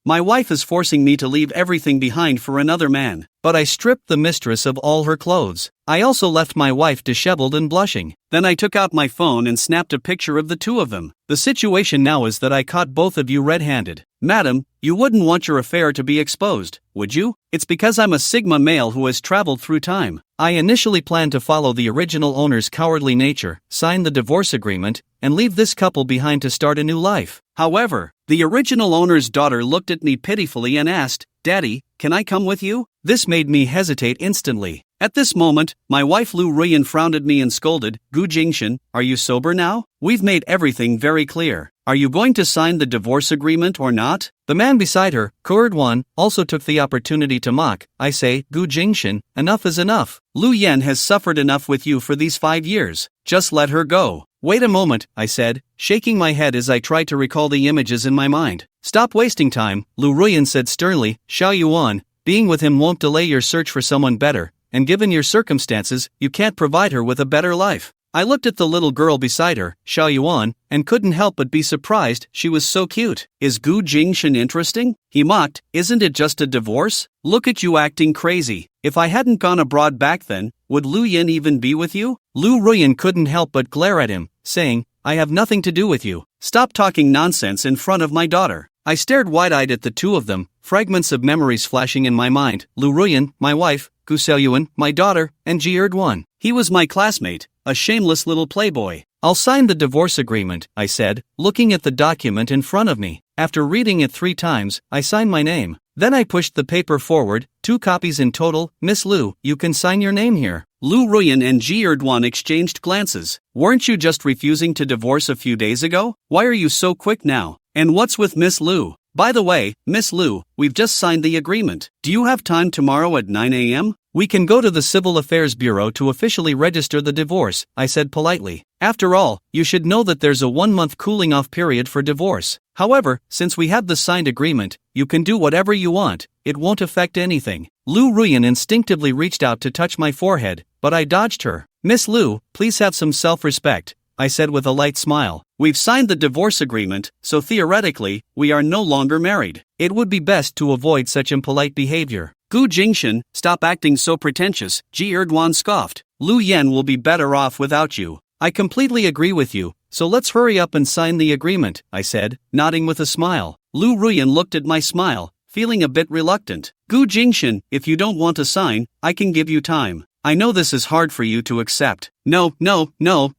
My wife is forcing me to leave everything behind for another man. But I stripped the mistress of all her clothes. I also left my wife disheveled and blushing. Then I took out my phone and snapped a picture of the two of them. The situation now is that I caught both of you red-handed. Madam, you wouldn't want your affair to be exposed, would you? It's because I'm a Sigma male who has traveled through time. I initially planned to follow the original owner's cowardly nature, sign the divorce agreement, and leave this couple behind to start a new life. However, the original owner's daughter looked at me pitifully and asked, "Daddy, can I come with you?" This made me hesitate instantly. At this moment, my wife Lu Ruyan frowned at me and scolded, "Gu Jingshan, are you sober now? We've made everything very clear. Are you going to sign the divorce agreement or not?" The man beside her, Kuerdwan, also took the opportunity to mock. "I say, Gu Jingshan, enough is enough. Lu Yan has suffered enough with you for these 5 years. Just let her go." "Wait a moment," I said, shaking my head as I tried to recall the images in my mind. "Stop wasting time," Lu Ruyan said sternly. "Xiao Yuan, being with him won't delay your search for someone better, and given your circumstances, you can't provide her with a better life." I looked at the little girl beside her, Xiao Yuan, and couldn't help but be surprised. She was so cute. "Is Gu Jingshan interesting?" he mocked. "Isn't it just a divorce? Look at you acting crazy. If I hadn't gone abroad back then, would Lu Yin even be with you?" Lu Ruyan couldn't help but glare at him, saying, "I have nothing to do with you. Stop talking nonsense in front of my daughter." I stared wide-eyed at the two of them, fragments of memories flashing in my mind. Lu Ruyan, my wife, Gu Xiaoyuan, my daughter, and Ji Erdwan. He was my classmate, a shameless little playboy. "I'll sign the divorce agreement," I said, looking at the document in front of me. After reading it 3 times, I signed my name. Then I pushed the paper forward, 2 copies in total. "Miss Lu, you can sign your name here." Lu Ruyan and Ji Erdwan exchanged glances. "Weren't you just refusing to divorce a few days ago? Why are you so quick now? And what's with Miss Lu? By the way, Miss Lu, we've just signed the agreement. Do you have time tomorrow at 9 a.m.? We can go to the Civil Affairs Bureau to officially register the divorce," I said politely. "After all, you should know that there's a 1-month cooling-off period for divorce. However, since we have the signed agreement, you can do whatever you want. It won't affect anything." Lu Ruyan instinctively reached out to touch my forehead, but I dodged her. "Miss Lu, please have some self-respect," I said with a light smile. "We've signed the divorce agreement, so theoretically, we are no longer married. It would be best to avoid such impolite behavior." "Gu Jingshan, stop acting so pretentious," Ji Erdwan scoffed. "Lu Yan will be better off without you." "I completely agree with you, so let's hurry up and sign the agreement," I said, nodding with a smile. Lu Ruyan looked at my smile, feeling a bit reluctant. "Gu Jingshan, if you don't want to sign, I can give you time. I know this is hard for you to accept." No,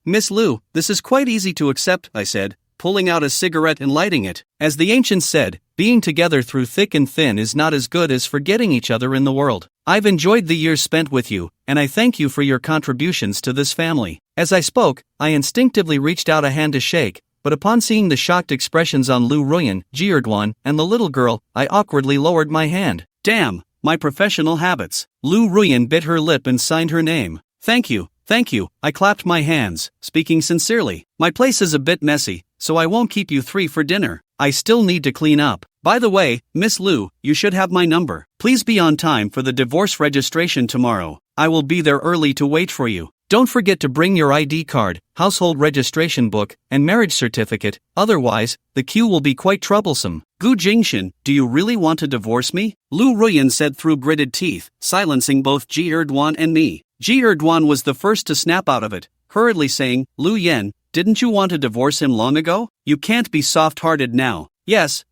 Miss Lu, this is quite easy to accept," I said, pulling out a cigarette and lighting it. As the ancients said, being together through thick and thin is not as good as forgetting each other in the world. I've enjoyed the years spent with you, and I thank you for your contributions to this family. As I spoke, I instinctively reached out a hand to shake, but upon seeing the shocked expressions on Lu Ruyan, Ji Erdwan, and the little girl, I awkwardly lowered my hand. Damn, my professional habits. Lu Ruyan bit her lip and signed her name. Thank you, I clapped my hands, speaking sincerely. "My place is a bit messy, so I won't keep you 3 for dinner. I still need to clean up. By the way, Miss Lu, you should have my number. Please be on time for the divorce registration tomorrow. I will be there early to wait for you. Don't forget to bring your ID card, household registration book, and marriage certificate, otherwise, the queue will be quite troublesome." "Gu Jingshan, do you really want to divorce me?" Lu Ruyan said through gritted teeth, silencing both Ji Erdwan and me. Ji Erdwan was the first to snap out of it, hurriedly saying, "Lu Yan, didn't you want to divorce him long ago? You can't be soft-hearted now." Yes,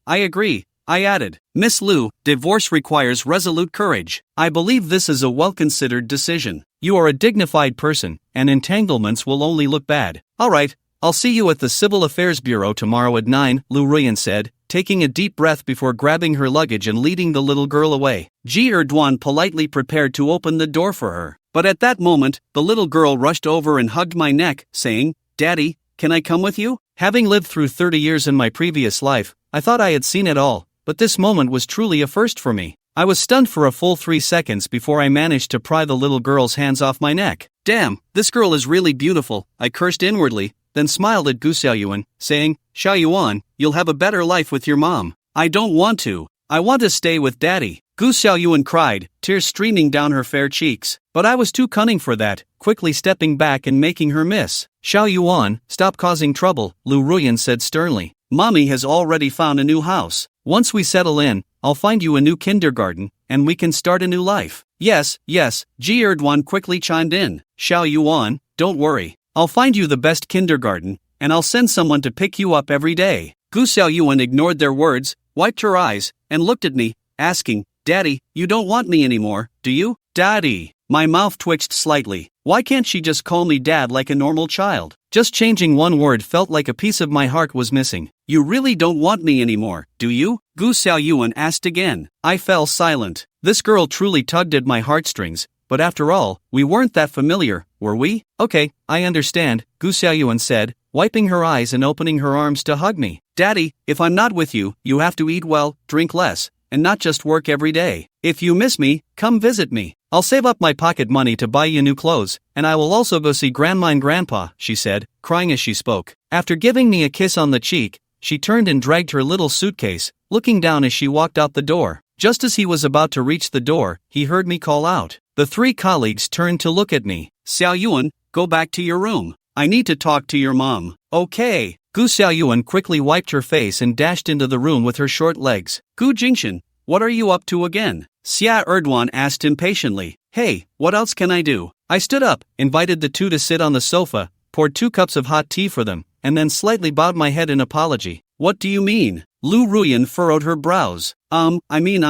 I agree," I added. "Miss Lu, divorce requires resolute courage. I believe this is a well-considered decision. You are a dignified person, and entanglements will only look bad." "All right, I'll see you at the Civil Affairs Bureau tomorrow at 9, Lu Ruyan said, taking a deep breath before grabbing her luggage and leading the little girl away. Ji Erdwan politely prepared to open the door for her. But at that moment, the little girl rushed over and hugged my neck, saying, "Daddy, can I come with you?" Having lived through 30 years in my previous life, I thought I had seen it all, but this moment was truly a first for me. I was stunned for a full 3 seconds before I managed to pry the little girl's hands off my neck. "Damn, this girl is really beautiful," I cursed inwardly, then smiled at Gu Xiaoyuan, saying, "Xiaoyuan, you'll have a better life with your mom." "I don't want to. I want to stay with Daddy," Gu Xiaoyuan cried, tears streaming down her fair cheeks. But I was too cunning for that, quickly stepping back and making her miss. "Xiaoyuan, stop causing trouble," Lu Ruyan said sternly. "Mommy has already found a new house. Once we settle in, I'll find you a new kindergarten, and we can start a new life. Yes, Ji Erdwan quickly chimed in. Xiao Yuan, don't worry. I'll find you the best kindergarten, and I'll send someone to pick you up every day. Gu Xiaoyuan ignored their words, wiped her eyes, and looked at me, asking, Daddy, you don't want me anymore, do you? Daddy. My mouth twitched slightly. Why can't she just call me Dad like a normal child? Just changing one word felt like a piece of my heart was missing. You really don't want me anymore, do you? Gu Xiaoyuan asked again. I fell silent. This girl truly tugged at my heartstrings, but after all, we weren't that familiar, were we? Okay, I understand, Gu Xiaoyuan said, wiping her eyes and opening her arms to hug me. Daddy, if I'm not with you, you have to eat well, drink less, and not just work every day. If you miss me, come visit me. I'll save up my pocket money to buy you new clothes, and I will also go see Grandma and Grandpa, she said, crying as she spoke. After giving me a kiss on the cheek, she turned and dragged her little suitcase, looking down as she walked out the door. Just as he was about to reach the door, he heard me call out. The three colleagues turned to look at me. Xiaoyuan, go back to your room. I need to talk to your mom. Okay. Gu Xiaoyuan quickly wiped her face and dashed into the room with her short legs. Gu Jingshan, what are you up to again? Xia Erdwan asked impatiently. Hey, what else can I do? I stood up, invited the two to sit on the sofa, poured 2 cups of hot tea for them, and then slightly bowed my head in apology. What do you mean? Lu Ruyan furrowed her brows. I'm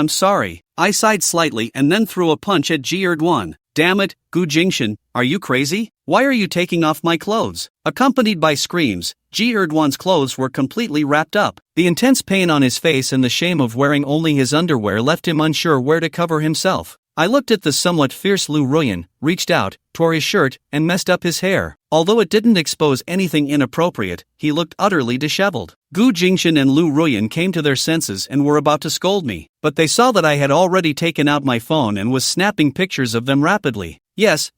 sorry. I sighed slightly and then threw a punch at Ji Erdwan. Damn it, Gu Jingshan, are you crazy? Why are you taking off my clothes? Accompanied by screams, Ji Erdwan's clothes were completely wrapped up. The intense pain on his face and the shame of wearing only his underwear left him unsure where to cover himself. I looked at the somewhat fierce Lu Ruyan, reached out, tore his shirt, and messed up his hair. Although it didn't expose anything inappropriate, he looked utterly disheveled. Gu Jingshan and Lu Ruyan came to their senses and were about to scold me, but they saw that I had already taken out my phone and was snapping pictures of them rapidly. Yes,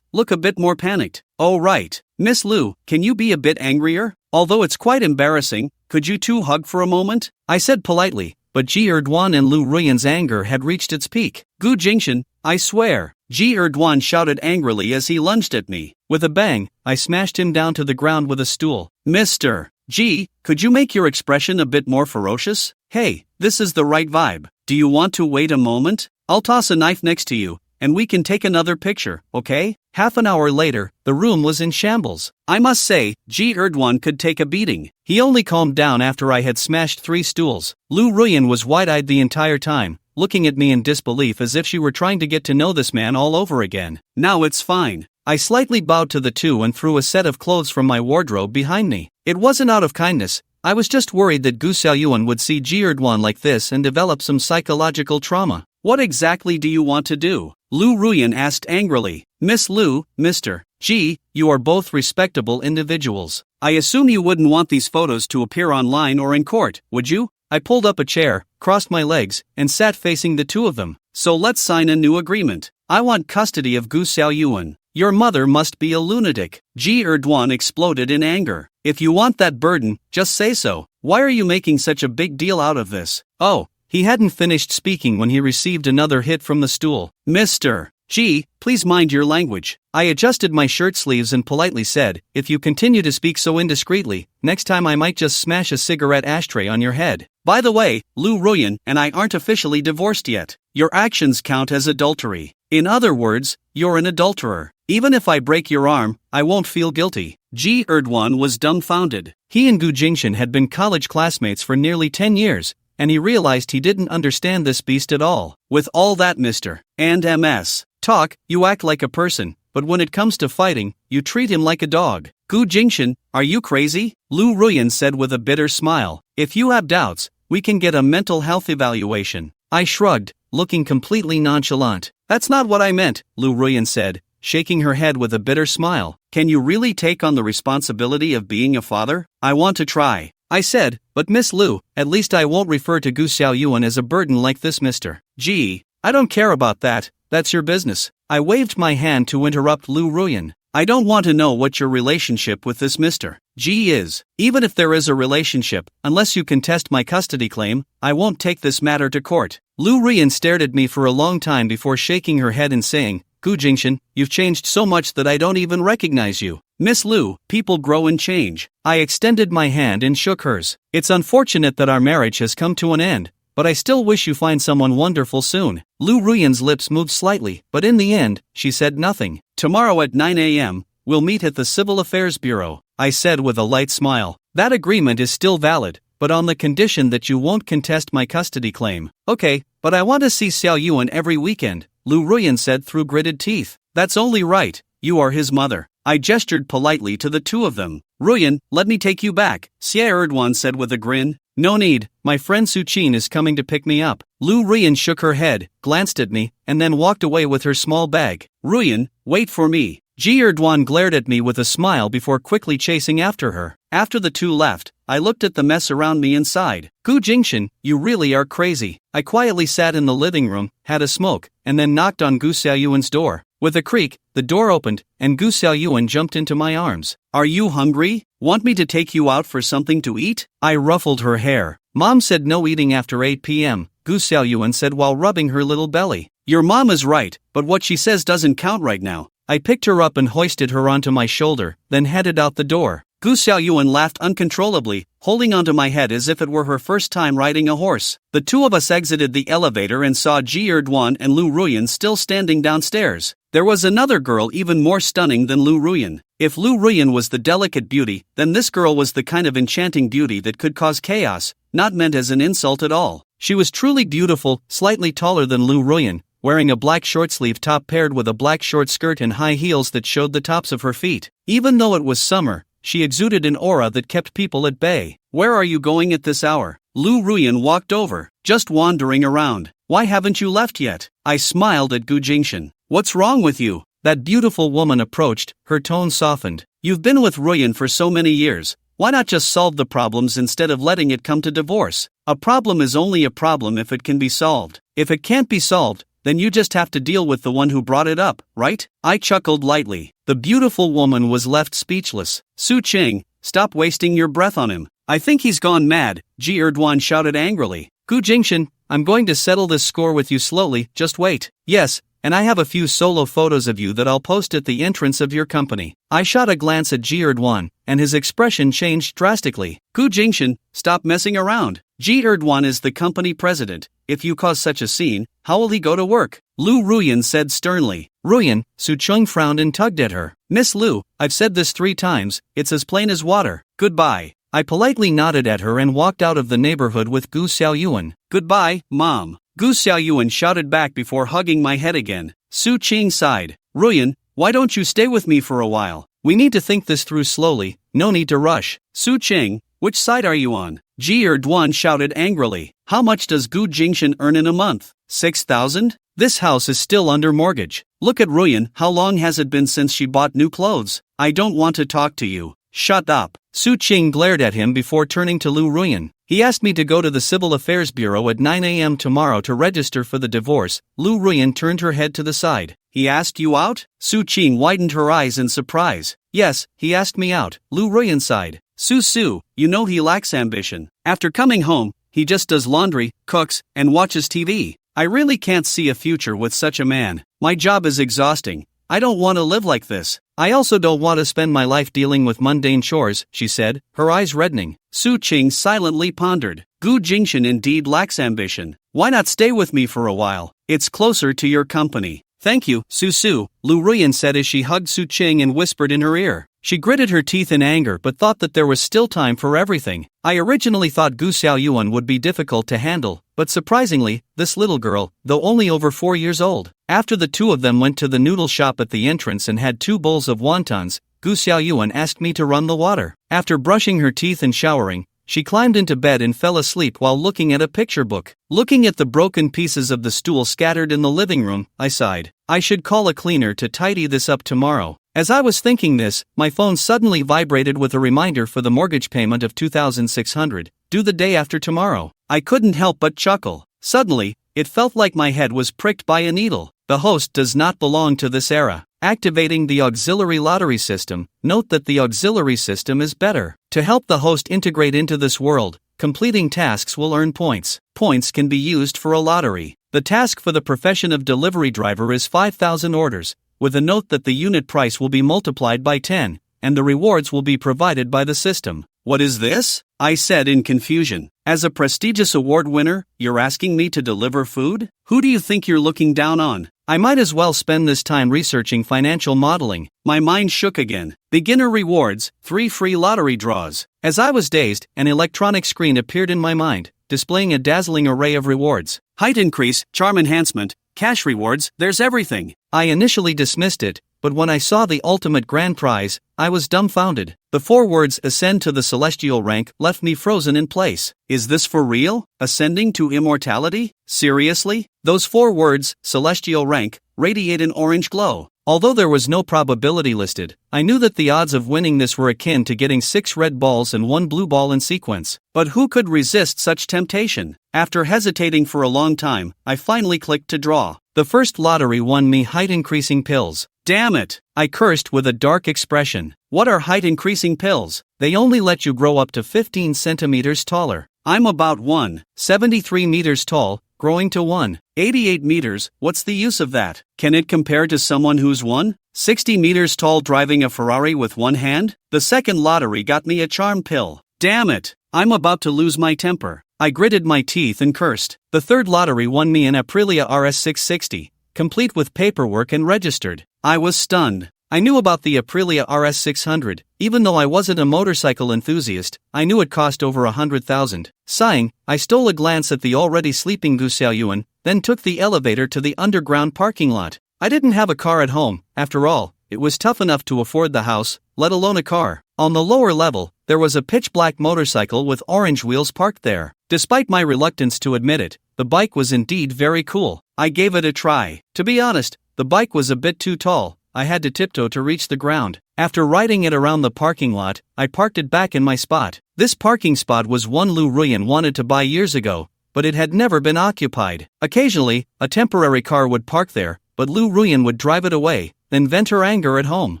look a bit more panicked. Oh right. Miss Lu, can you be a bit angrier? Although it's quite embarrassing, could you two hug for a moment? I said politely, but Ji Erdwan and Lu Ruyan's anger had reached its peak. Gu Jingshan, I swear. Ji Erdwan shouted angrily as he lunged at me. With a bang, I smashed him down to the ground with a stool. Mr. Ji, could you make your expression a bit more ferocious? Hey, this is the right vibe. Do you want to wait a moment? I'll toss a knife next to you, and we can take another picture, okay? Half an hour later, the room was in shambles. I must say, Ji Erdwan could take a beating. He only calmed down after I had smashed 3 stools. Lu Ruyan was wide-eyed the entire time, looking at me in disbelief as if she were trying to get to know this man all over again. Now it's fine. I slightly bowed to the two and threw a set of clothes from my wardrobe behind me. It wasn't out of kindness. I was just worried that Gu Xiaoyuan would see Ji Erdwan like this and develop some psychological trauma. What exactly do you want to do? Lu Ruyan asked angrily. Miss Lu, Mr. Ji, you are both respectable individuals. I assume you wouldn't want these photos to appear online or in court, would you? I pulled up a chair, crossed my legs, and sat facing the two of them. So let's sign a new agreement. I want custody of Gu Xiaoyuan. Your mother must be a lunatic. Ji Erdwan exploded in anger. If you want that burden, just say so. Why are you making such a big deal out of this? Oh, he hadn't finished speaking when he received another hit from the stool. Mr. Ji, please mind your language. I adjusted my shirt sleeves and politely said, if you continue to speak so indiscreetly, next time I might just smash a cigarette ashtray on your head. By the way, Lu Ruyan and I aren't officially divorced yet. Your actions count as adultery. In other words, you're an adulterer. Even if I break your arm, I won't feel guilty. Ji Erdwan was dumbfounded. He and Gu Jingshan had been college classmates for nearly 10 years, and he realized he didn't understand this beast at all. With all that Mr. and MS talk, you act like a person, but when it comes to fighting, you treat him like a dog. Gu Jingshan, are you crazy? Lu Ruyan said with a bitter smile. If you have doubts, we can get a mental health evaluation. I shrugged, looking completely nonchalant. That's not what I meant, Lu Ruyan said, shaking her head with a bitter smile. Can you really take on the responsibility of being a father? I want to try. I said, but Miss Lu, at least I won't refer to Gu Xiaoyuan as a burden like this Mr. Ji. I don't care about that, that's your business. I waved my hand to interrupt Lu Ruyan. I don't want to know what your relationship with this Mr. Ji is. Even if there is a relationship, unless you contest my custody claim, I won't take this matter to court. Lu Ruyan stared at me for a long time before shaking her head and saying, Gu Jingshan, you've changed so much that I don't even recognize you. Miss Lu, people grow and change. I extended my hand and shook hers. It's unfortunate that our marriage has come to an end, but I still wish you find someone wonderful soon. Lu Ruyan's lips moved slightly, but in the end, she said nothing. Tomorrow at 9 a.m., we'll meet at the Civil Affairs Bureau, I said with a light smile. That agreement is still valid, but on the condition that you won't contest my custody claim. Okay, but I want to see Xiao Yuan every weekend, Lu Ruyan said through gritted teeth. That's only right, you are his mother. I gestured politely to the two of them. Ruyan, let me take you back, Xie Erdwan said with a grin. No need, my friend Su Qing is coming to pick me up. Lu Ruyan shook her head, glanced at me, and then walked away with her small bag. Ruyan, wait for me. Ji Erdwan glared at me with a smile before quickly chasing after her. After the two left, I looked at the mess around me and sighed. Gu Jingshan, you really are crazy. I quietly sat in the living room, had a smoke, and then knocked on Gu Xiaoyuan's door. With a creak, the door opened, and Gu Xiaoyuan jumped into my arms. Are you hungry? Want me to take you out for something to eat? I ruffled her hair. Mom said no eating after 8 p.m., Gu Xiaoyuan said while rubbing her little belly. Your mom is right, but what she says doesn't count right now. I picked her up and hoisted her onto my shoulder, then headed out the door. Gu Xiaoyuan laughed uncontrollably, holding onto my head as if it were her first time riding a horse. The two of us exited the elevator and saw Ji Erdwan and Lu Ruyan still standing downstairs. There was another girl even more stunning than Lu Ruyan. If Lu Ruyan was the delicate beauty, then this girl was the kind of enchanting beauty that could cause chaos, not meant as an insult at all. She was truly beautiful, slightly taller than Lu Ruyan, wearing a black short-sleeve top paired with a black short skirt and high heels that showed the tops of her feet. Even though it was summer, she exuded an aura that kept people at bay. Where are you going at this hour? Lu Ruyan walked over. Just wandering around. Why haven't you left yet? I smiled at Gu Jingshan. What's wrong with you? That beautiful woman approached, her tone softened. You've been with Ruyan for so many years. Why not just solve the problems instead of letting it come to divorce? A problem is only a problem if it can be solved. If it can't be solved, then you just have to deal with the one who brought it up, right? I chuckled lightly. The beautiful woman was left speechless. Su Qing, stop wasting your breath on him. I think he's gone mad, Ji Erdwan shouted angrily. Gu Jingshan, I'm going to settle this score with you slowly, just wait. Yes, and I have a few solo photos of you that I'll post at the entrance of your company. I shot a glance at Ji Erdwan, and his expression changed drastically. Gu Jingshan, stop messing around. Ji Erdwan is the company president. If you cause such a scene, how will he go to work? Lu Ruyan said sternly. Ruyan, Su Qing frowned and tugged at her. Miss Lu, I've said this 3 times, it's as plain as water. Goodbye. I politely nodded at her and walked out of the neighborhood with Gu Xiaoyuan. Goodbye, Mom. Gu Xiaoyuan shouted back before hugging my head again. Su Qing sighed. Ruyan, why don't you stay with me for a while? We need to think this through slowly, no need to rush. Su Qing, which side are you on? Ji Erdwan shouted angrily. How much does Gu Jingshan earn in a month? 6,000? This house is still under mortgage. Look at Ruyan, how long has it been since she bought new clothes? I don't want to talk to you. Shut up. Su Qing glared at him before turning to Lu Ruyan. He asked me to go to the Civil Affairs Bureau at 9 a.m. tomorrow to register for the divorce. Lu Ruyan turned her head to the side. He asked you out? Su Qing widened her eyes in surprise. Yes, he asked me out, Lu Ruyan sighed. Su, you know he lacks ambition. After coming home, he just does laundry, cooks, and watches TV. I really can't see a future with such a man. My job is exhausting. I don't want to live like this. I also don't want to spend my life dealing with mundane chores, she said, her eyes reddening. Su Qing silently pondered. Gu Jingshan indeed lacks ambition. Why not stay with me for a while? It's closer to your company. Thank you, Su, Lu Ruyan said as she hugged Su Qing and whispered in her ear. She gritted her teeth in anger but thought that there was still time for everything. I originally thought Gu Xiaoyuan would be difficult to handle, but surprisingly, this little girl, though only over 4 years old. After the two of them went to the noodle shop at the entrance and had 2 bowls of wontons, Gu Xiaoyuan asked me to run the water. After brushing her teeth and showering, she climbed into bed and fell asleep while looking at a picture book. Looking at the broken pieces of the stool scattered in the living room, I sighed. I should call a cleaner to tidy this up tomorrow. As I was thinking this, my phone suddenly vibrated with a reminder for the mortgage payment of $2,600, due the day after tomorrow. I couldn't help but chuckle. Suddenly, it felt like my head was pricked by a needle. The host does not belong to this era. Activating the auxiliary lottery system. Note that the auxiliary system is better. To help the host integrate into this world, completing tasks will earn points. Points can be used for a lottery. The task for the profession of delivery driver is 5,000 orders, with a note that the unit price will be multiplied by 10, and the rewards will be provided by the system. What is this? I said in confusion. As a prestigious award winner, you're asking me to deliver food? Who do you think you're looking down on? I might as well spend this time researching financial modeling. My mind shook again. Beginner rewards, 3 free lottery draws. As I was dazed, an electronic screen appeared in my mind, displaying a dazzling array of rewards. Height increase, charm enhancement, cash rewards, there's everything. I initially dismissed it, but when I saw the ultimate grand prize, I was dumbfounded. The 4 words ascend to the celestial rank left me frozen in place. Is this for real? Ascending to immortality? Seriously? Those 4 words, celestial rank, radiate an orange glow. Although there was no probability listed, I knew that the odds of winning this were akin to getting 6 red balls and 1 blue ball in sequence. But who could resist such temptation? After hesitating for a long time, I finally clicked to draw. The first lottery won me height-increasing pills. Damn it! I cursed with a dark expression. What are height-increasing pills? They only let you grow up to 15 centimeters taller. I'm about 1.73 meters tall, growing to 1.88 meters, what's the use of that? Can it compare to someone who's 1.60 meters tall driving a Ferrari with one hand? The second lottery got me a charm pill. Damn it! I'm about to lose my temper. I gritted my teeth and cursed. The third lottery won me an Aprilia RS660, complete with paperwork and registered. I was stunned. I knew about the Aprilia RS600, even though I wasn't a motorcycle enthusiast. I knew it cost over 100,000. Sighing, I stole a glance at the already sleeping Gu Xiaoyuan, then took the elevator to the underground parking lot. I didn't have a car at home. After all, it was tough enough to afford the house, let alone a car. On the lower level, there was a pitch-black motorcycle with orange wheels parked there. Despite my reluctance to admit it, the bike was indeed very cool. I gave it a try. To be honest, the bike was a bit too tall. I had to tiptoe to reach the ground. After riding it around the parking lot, I parked it back in my spot. This parking spot was one Lu Ruyan wanted to buy years ago, but it had never been occupied. Occasionally, a temporary car would park there, but Lu Ruyan would drive it away, then vent her anger at home.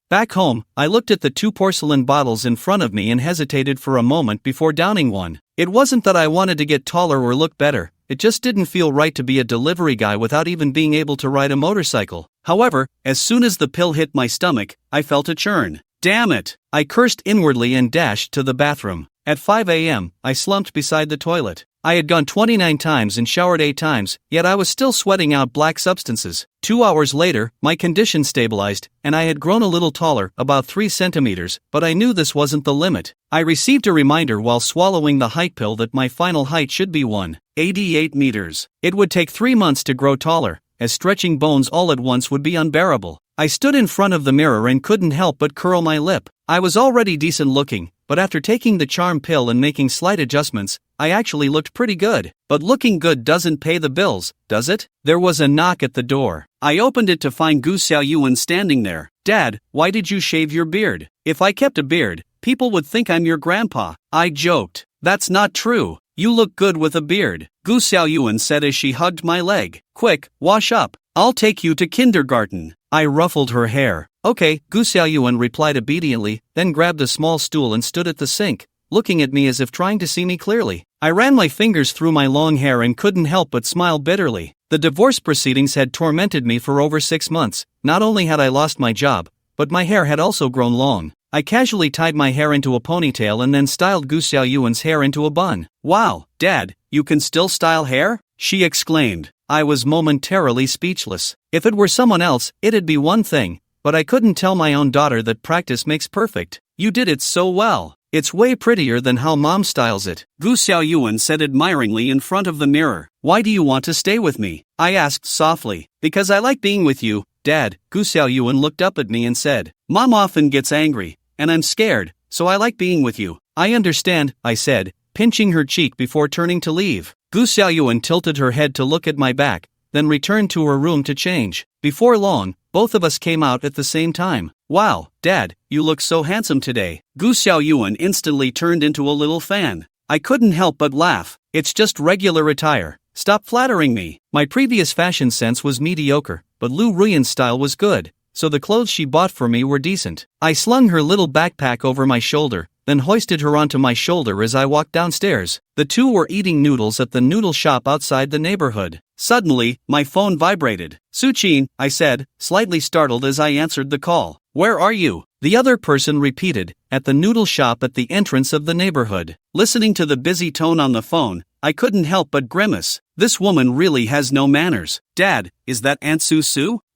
Back home, I looked at the 2 porcelain bottles in front of me and hesitated for a moment before downing one. It wasn't that I wanted to get taller or look better, it just didn't feel right to be a delivery guy without even being able to ride a motorcycle. However, as soon as the pill hit my stomach, I felt a churn. Damn it! I cursed inwardly and dashed to the bathroom. At 5 a.m., I slumped beside the toilet. I had gone 29 times and showered 8 times, yet I was still sweating out black substances. 2 hours later, my condition stabilized, and I had grown a little taller, about 3 centimeters, but I knew this wasn't the limit. I received a reminder while swallowing the height pill that my final height should be 1.88 meters. It would take 3 months to grow taller, as stretching bones all at once would be unbearable. I stood in front of the mirror and couldn't help but curl my lip. I was already decent looking, but after taking the charm pill and making slight adjustments, I actually looked pretty good. But looking good doesn't pay the bills, does it? There was a knock at the door. I opened it to find Gu Xiaoyuan standing there. Dad, why did you shave your beard? If I kept a beard, people would think I'm your grandpa. I joked. That's not true. You look good with a beard, Gu Xiaoyuan said as she hugged my leg. Quick, wash up. I'll take you to kindergarten. I ruffled her hair. Okay, Gu Xiaoyuan replied obediently, then grabbed a small stool and stood at the sink, looking at me as if trying to see me clearly. I ran my fingers through my long hair and couldn't help but smile bitterly. The divorce proceedings had tormented me for over 6 months. Not only had I lost my job, but my hair had also grown long. I casually tied my hair into a ponytail and then styled Gu Xiaoyuan's hair into a bun. Wow, Dad, you can still style hair? She exclaimed. I was momentarily speechless. If it were someone else, it'd be one thing, but I couldn't tell my own daughter that practice makes perfect. You did it so well. It's way prettier than how Mom styles it, Gu Xiaoyuan said admiringly in front of the mirror. Why do you want to stay with me? I asked softly. Because I like being with you, Dad. Gu Xiaoyuan looked up at me and said, Mom often gets angry, and I'm scared, so I like being with you. I understand, I said, pinching her cheek before turning to leave. Gu Xiaoyuan tilted her head to look at my back, then returned to her room to change. Before long, both of us came out at the same time. Wow, Dad, you look so handsome today. Gu Xiaoyuan instantly turned into a little fan. I couldn't help but laugh. It's just regular attire. Stop flattering me. My previous fashion sense was mediocre, but Lu Ruyan's style was good, so the clothes she bought for me were decent. I slung her little backpack over my shoulder, then hoisted her onto my shoulder as I walked downstairs. The two were eating noodles at the noodle shop outside the neighborhood. Suddenly, my phone vibrated. Su Qing, I said, slightly startled as I answered the call. Where are you? The other person repeated, at the noodle shop at the entrance of the neighborhood. Listening to the busy tone on the phone, I couldn't help but grimace. This woman really has no manners. Dad, is that Aunt Su?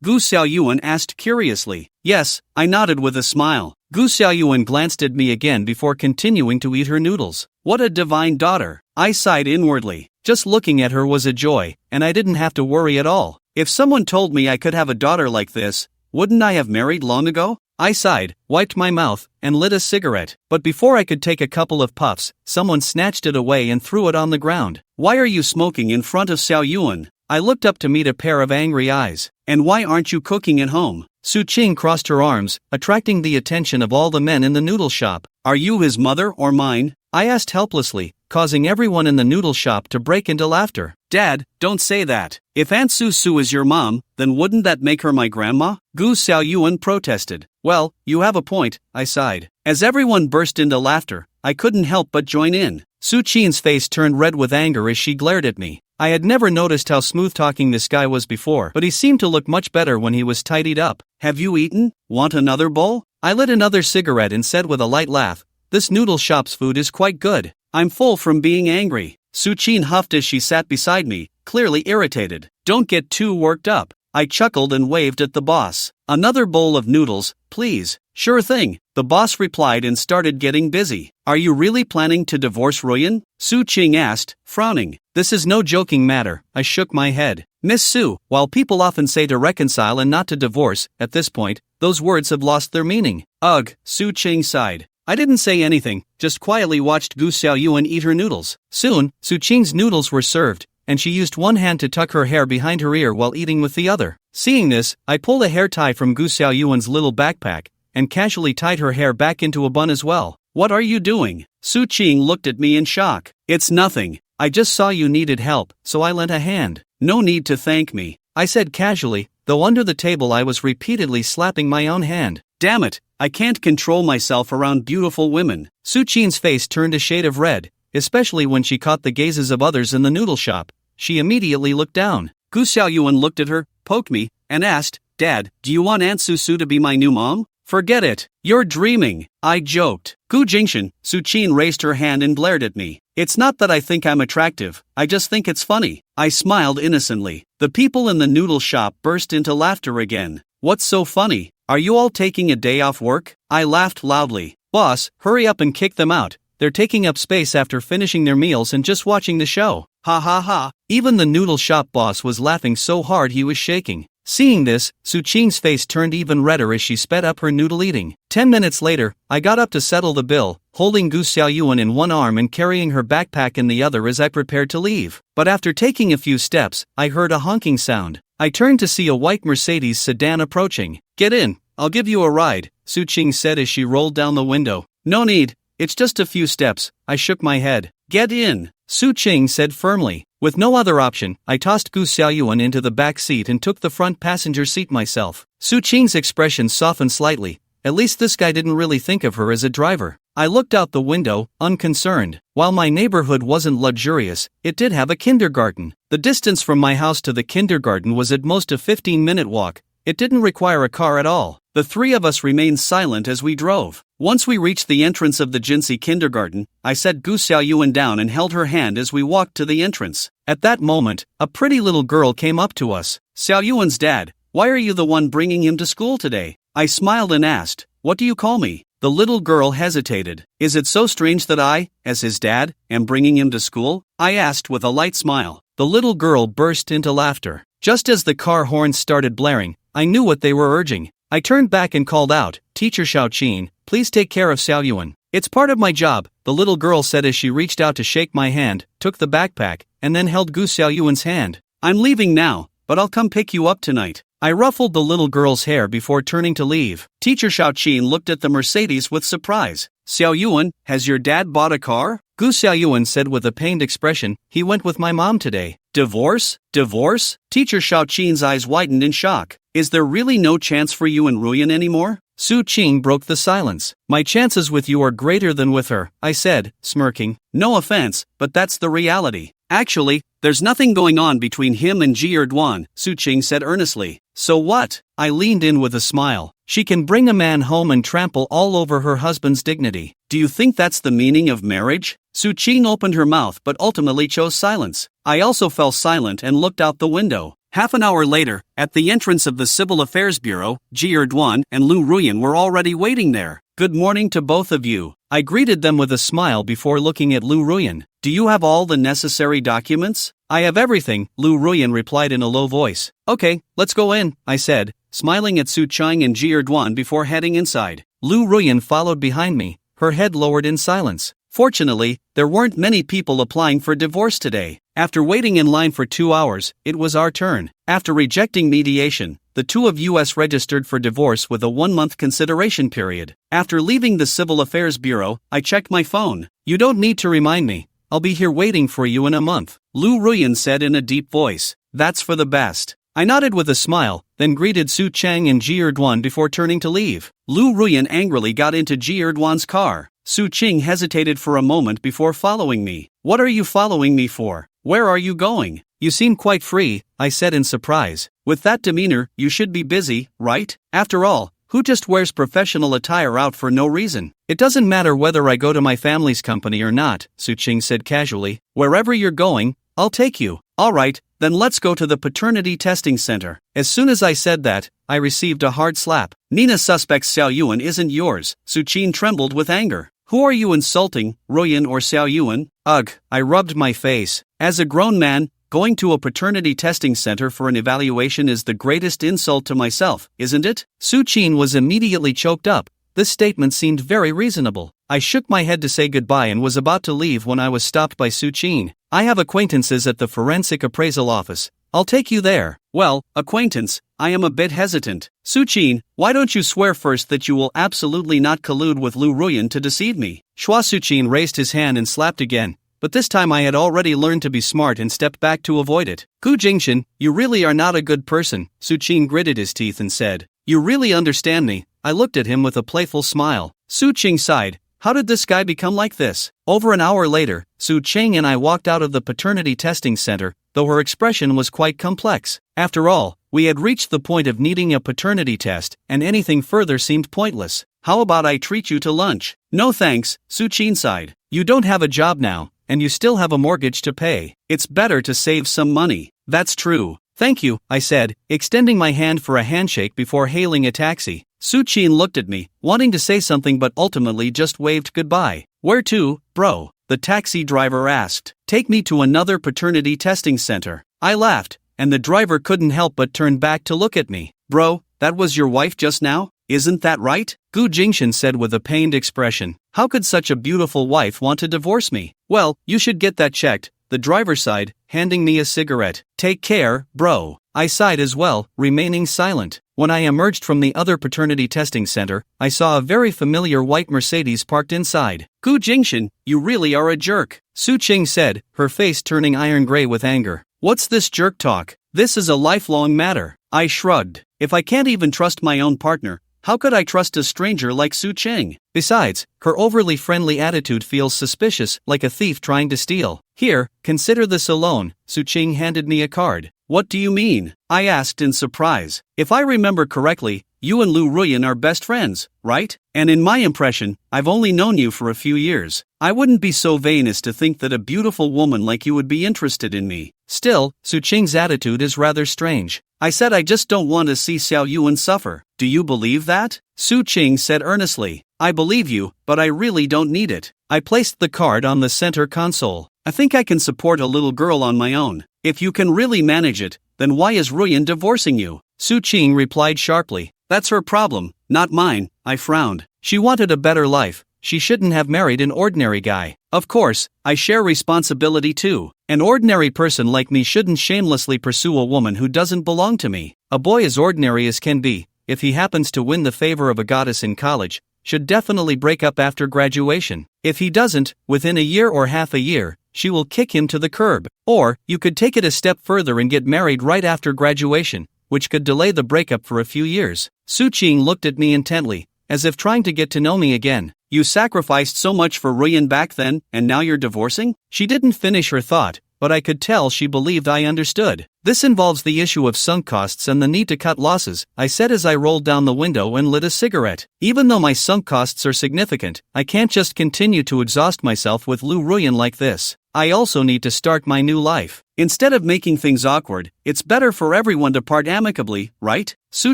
Gu Xiaoyuan asked curiously. Yes, I nodded with a smile. Gu Xiaoyuan glanced at me again before continuing to eat her noodles. What a divine daughter. I sighed inwardly. Just looking at her was a joy, and I didn't have to worry at all. If someone told me I could have a daughter like this, wouldn't I have married long ago? I sighed, wiped my mouth, and lit a cigarette. But before I could take a couple of puffs, someone snatched it away and threw it on the ground. Why are you smoking in front of Xiaoyuan? I looked up to meet a pair of angry eyes. And why aren't you cooking at home? Su Qing crossed her arms, attracting the attention of all the men in the noodle shop. Are you his mother or mine? I asked helplessly, causing everyone in the noodle shop to break into laughter. Dad, don't say that. If Aunt Su is your mom, then wouldn't that make her my grandma? Gu Xiaoyuan protested. Well, you have a point, I sighed. As everyone burst into laughter, I couldn't help but join in. Su Qing's face turned red with anger as she glared at me. I had never noticed how smooth-talking this guy was before, but he seemed to look much better when he was tidied up. Have you eaten? Want another bowl? I lit another cigarette and said with a light laugh, this noodle shop's food is quite good. I'm full from being angry. Su Qing huffed as she sat beside me, clearly irritated. Don't get too worked up. I chuckled and waved at the boss. Another bowl of noodles, please. Sure thing, the boss replied and started getting busy. Are you really planning to divorce Ruyan? Su Qing asked, frowning. This is no joking matter, I shook my head. Miss Su, while people often say to reconcile and not to divorce, at this point, those words have lost their meaning. Ugh, Su Qing sighed. I didn't say anything, just quietly watched Gu Xiaoyuan eat her noodles. Soon, Su Qing's noodles were served, and she used one hand to tuck her hair behind her ear while eating with the other. Seeing this, I pulled a hair tie from Gu Xiaoyuan's little backpack, and casually tied her hair back into a bun as well. What are you doing? Su Qing looked at me in shock. It's nothing. I just saw you needed help, so I lent a hand. No need to thank me, I said casually, though under the table I was repeatedly slapping my own hand. Damn it, I can't control myself around beautiful women. Su Qing's face turned a shade of red, especially when she caught the gazes of others in the noodle shop. She immediately looked down. Gu Xiaoyuan looked at her, poked me, and asked, Dad, do you want Aunt Su to be my new mom? Forget it. You're dreaming, I joked. Gu Jingshan, Su Qing raised her hand and glared at me. It's not that I think I'm attractive, I just think it's funny. I smiled innocently. The people in the noodle shop burst into laughter again. What's so funny? Are you all taking a day off work? I laughed loudly. Boss, hurry up and kick them out. They're taking up space after finishing their meals and just watching the show. Ha ha ha. Even the noodle shop boss was laughing so hard he was shaking. Seeing this, Su Qing's face turned even redder as she sped up her noodle eating. 10 minutes later, I got up to settle the bill, holding Gu Xiaoyuan in one arm and carrying her backpack in the other as I prepared to leave. But after taking a few steps, I heard a honking sound. I turned to see a white Mercedes sedan approaching. Get in, I'll give you a ride, Su Qing said as she rolled down the window. No need, it's just a few steps, I shook my head. Get in, Su Qing said firmly. With no other option, I tossed Gu Xiaoyuan into the back seat and took the front passenger seat myself. Su Qing's expression softened slightly. At least this guy didn't really think of her as a driver. I looked out the window, unconcerned. While my neighborhood wasn't luxurious, it did have a kindergarten. The distance from my house to the kindergarten was at most a 15-minute walk. It didn't require a car at all. The three of us remained silent as we drove. Once we reached the entrance of the Jinsi kindergarten, I set Gu Xiaoyuan down and held her hand as we walked to the entrance. At that moment, a pretty little girl came up to us. Xiaoyuan's dad, why are you the one bringing him to school today? I smiled and asked, what do you call me? The little girl hesitated. Is it so strange that I, as his dad, am bringing him to school? I asked with a light smile. The little girl burst into laughter. Just as the car horns started blaring, I knew what they were urging. I turned back and called out, Teacher Xiaoqing, please take care of Xiaoyuan. It's part of my job, the little girl said as she reached out to shake my hand, took the backpack, and then held Gu Xiaoyuan's hand. I'm leaving now, but I'll come pick you up tonight. I ruffled the little girl's hair before turning to leave. Teacher Xiaoqing looked at the Mercedes with surprise. Xiaoyuan, has your dad bought a car? Gu Xiaoyuan said with a pained expression, he went with my mom today. Divorce? Divorce? Teacher Xiaoqing's eyes widened in shock. Is there really no chance for you and Ruyan anymore? Su Qing broke the silence. My chances with you are greater than with her, I said, smirking. No offense, but that's the reality. Actually, there's nothing going on between him and Ji Erdwan, Su Qing said earnestly. So what? I leaned in with a smile. She can bring a man home and trample all over her husband's dignity. Do you think that's the meaning of marriage? Su Qing opened her mouth but ultimately chose silence. I also fell silent and looked out the window. Half an hour later, at the entrance of the Civil Affairs Bureau, Ji Erdwan and Lu Ruyan were already waiting there. Good morning to both of you. I greeted them with a smile before looking at Lu Ruyan. Do you have all the necessary documents? I have everything, Lu Ruyan replied in a low voice. Okay, let's go in, I said, smiling at Su Qing and Ji Erdwan before heading inside. Lu Ruyan followed behind me, her head lowered in silence. Fortunately, there weren't many people applying for divorce today. After waiting in line for 2 hours, it was our turn. After rejecting mediation, the two of us registered for divorce with a 1-month consideration period. After leaving the Civil Affairs Bureau, I checked my phone. You don't need to remind me. I'll be here waiting for you in a month, Lu Ruyan said in a deep voice. That's for the best. I nodded with a smile, then greeted Su Qing and Ji Erdwan before turning to leave. Lu Ruyan angrily got into Ji Erdwan's car. Su Qing hesitated for a moment before following me. What are you following me for? Where are you going? You seem quite free, I said in surprise. With that demeanor, you should be busy, right? After all, who just wears professional attire out for no reason? It doesn't matter whether I go to my family's company or not, Su Qing said casually. Wherever you're going, I'll take you. Alright, then let's go to the Paternity Testing Center. As soon as I said that, I received a hard slap. Nina suspects Xiao Yuan isn't yours. Su Qing trembled with anger. Who are you insulting, Ruyan or Xiao Yuan? Ugh, I rubbed my face. As a grown man, going to a paternity testing center for an evaluation is the greatest insult to myself, isn't it? Su Qing was immediately choked up. This statement seemed very reasonable. I shook my head to say goodbye and was about to leave when I was stopped by Su Qing. I have acquaintances at the Forensic Appraisal Office. I'll take you there. Well, acquaintance, I am a bit hesitant. Su Qing, why don't you swear first that you will absolutely not collude with Lu Ruyan to deceive me? Su Qing raised his hand and slapped again, but this time I had already learned to be smart and stepped back to avoid it. Gu Jingshan, you really are not a good person, Su Qing gritted his teeth and said. You really understand me? I looked at him with a playful smile. Su Qing sighed. How did this guy become like this? Over an hour later, Su Qing and I walked out of the paternity testing center, though her expression was quite complex. After all, we had reached the point of needing a paternity test, and anything further seemed pointless. How about I treat you to lunch? No thanks, Su Qing sighed. You don't have a job now, and you still have a mortgage to pay. It's better to save some money. That's true. Thank you, I said, extending my hand for a handshake before hailing a taxi. Su Qing looked at me, wanting to say something but ultimately just waved goodbye. Where to, bro? The taxi driver asked. Take me to another paternity testing center. I laughed, and the driver couldn't help but turn back to look at me. Bro, that was your wife just now? Isn't that right? Gu Jingshan said with a pained expression. How could such a beautiful wife want to divorce me? Well, you should get that checked, the driver sighed, handing me a cigarette. Take care, bro. I sighed as well, remaining silent. When I emerged from the other paternity testing center, I saw a very familiar white Mercedes parked inside. Gu Jingshan, you really are a jerk, Su Qing said, her face turning iron gray with anger. What's this jerk talk? This is a lifelong matter. I shrugged. If I can't even trust my own partner, how could I trust a stranger like Su Qing? Besides, her overly friendly attitude feels suspicious, like a thief trying to steal. Here, consider this alone. Su Qing handed me a card. What do you mean? I asked in surprise. If I remember correctly, you and Lu Ruyan are best friends, right? And in my impression, I've only known you for a few years. I wouldn't be so vain as to think that a beautiful woman like you would be interested in me. Still, Su Qing's attitude is rather strange. I said I just don't want to see Xiao Yuan suffer. Do you believe that? Su Qing said earnestly. I believe you, but I really don't need it. I placed the card on the center console. I think I can support a little girl on my own. If you can really manage it, then why is Ruyan divorcing you? Su Qing replied sharply. That's her problem, not mine. I frowned. She wanted a better life. She shouldn't have married an ordinary guy. Of course, I share responsibility too. An ordinary person like me shouldn't shamelessly pursue a woman who doesn't belong to me. A boy as ordinary as can be, if he happens to win the favor of a goddess in college, should definitely break up after graduation. If he doesn't, within a year or half a year, she will kick him to the curb. Or, you could take it a step further and get married right after graduation, which could delay the breakup for a few years. Su Qing looked at me intently, as if trying to get to know me again. You sacrificed so much for Ruyan back then, and now you're divorcing? She didn't finish her thought, but I could tell she believed I understood. This involves the issue of sunk costs and the need to cut losses, I said as I rolled down the window and lit a cigarette. Even though my sunk costs are significant, I can't just continue to exhaust myself with Lu Ruyan like this. I also need to start my new life. Instead of making things awkward, it's better for everyone to part amicably, right? Su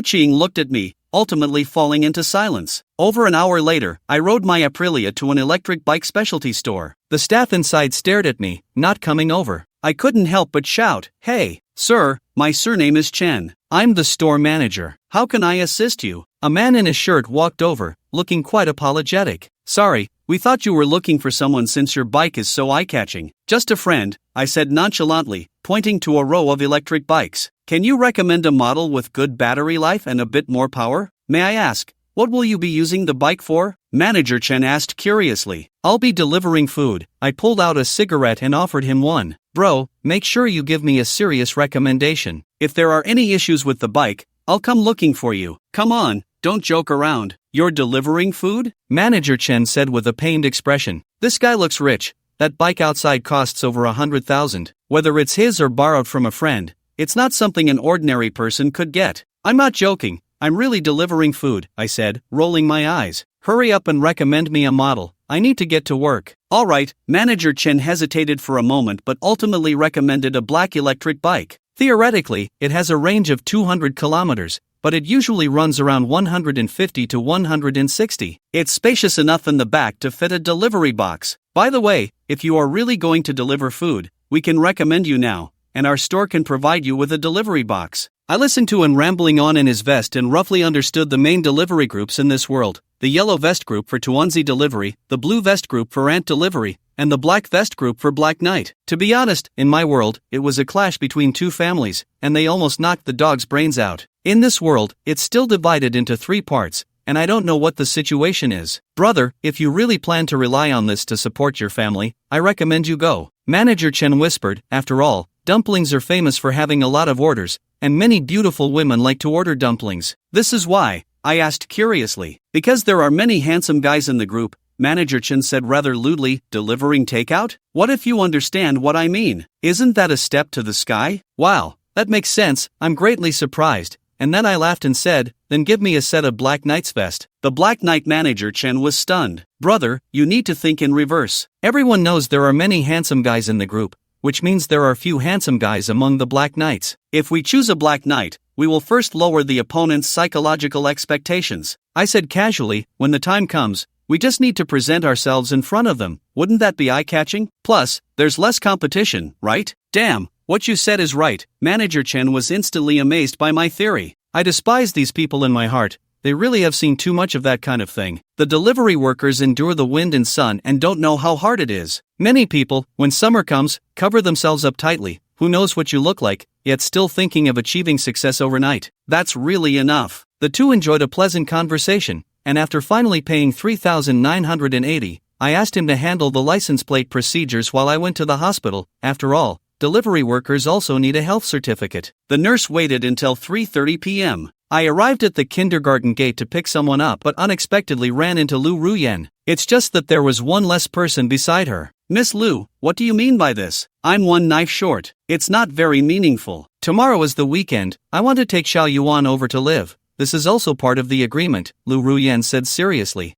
Qing looked at me, ultimately falling into silence. Over an hour later, I rode my Aprilia to an electric bike specialty store. The staff inside stared at me, not coming over. I couldn't help but shout, "Hey, sir, my surname is Chen. I'm the store manager. How can I assist you?" A man in a shirt walked over, looking quite apologetic. "Sorry, we thought you were looking for someone since your bike is so eye-catching." "Just a friend," I said nonchalantly, pointing to a row of electric bikes. "Can you recommend a model with good battery life and a bit more power? May I ask, what will you be using the bike for?" Manager Chen asked curiously. "I'll be delivering food." I pulled out a cigarette and offered him one. "Bro, make sure you give me a serious recommendation. If there are any issues with the bike, I'll come looking for you. Come on, don't joke around. You're delivering food?" Manager Chen said with a pained expression. "This guy looks rich. That bike outside costs over 100,000. Whether it's his or borrowed from a friend, it's not something an ordinary person could get." "I'm not joking. I'm really delivering food," I said, rolling my eyes. "Hurry up and recommend me a model. I need to get to work." "All right." Manager Chen hesitated for a moment but ultimately recommended a black electric bike. Theoretically, it has a range of 200 kilometers, but it usually runs around 150 to 160. It's spacious enough in the back to fit a delivery box. "By the way, if you are really going to deliver food, we can recommend you now, and our store can provide you with a delivery box." I listened to him rambling on in his vest and roughly understood the main delivery groups in this world: the yellow vest group for Tuanzi delivery, the blue vest group for ant delivery, and the black vest group for Black Knight. To be honest, in my world, it was a clash between two families, and they almost knocked the dog's brains out. In this world, it's still divided into 3 parts, and I don't know what the situation is. "Brother, if you really plan to rely on this to support your family, I recommend you go," Manager Chen whispered. "After all, dumplings are famous for having a lot of orders, and many beautiful women like to order dumplings." "This is why?" I asked curiously. "Because there are many handsome guys in the group," Manager Chen said rather lewdly. "Delivering takeout? What if you understand what I mean? Isn't that a step to the sky?" "Wow, that makes sense." I'm greatly surprised, and then I laughed and said, "Then give me a set of Black Knight's vest." The Black Knight Manager Chen was stunned. "Brother, you need to think in reverse. Everyone knows there are many handsome guys in the group, which means there are few handsome guys among the Black Knights. If we choose a Black Knight, we will first lower the opponent's psychological expectations," I said casually. "When the time comes, we just need to present ourselves in front of them. Wouldn't that be eye-catching? Plus, there's less competition, right?" "Damn, what you said is right." Manager Chen was instantly amazed by my theory. I despise these people in my heart. They really have seen too much of that kind of thing. The delivery workers endure the wind and sun and don't know how hard it is. Many people, when summer comes, cover themselves up tightly. Who knows what you look like, yet still thinking of achieving success overnight. That's really enough. The two enjoyed a pleasant conversation, and after finally paying 3,980, I asked him to handle the license plate procedures while I went to the hospital. After all, delivery workers also need a health certificate. The nurse waited until 3:30 p.m. I arrived at the kindergarten gate to pick someone up but unexpectedly ran into Lu Ruyan. It's just that there was one less person beside her. "Miss Lu, what do you mean by this? I'm one knife short. It's not very meaningful. Tomorrow is the weekend. I want to take Xiao Yuan over to live. This is also part of the agreement," Lu Ruyan said seriously.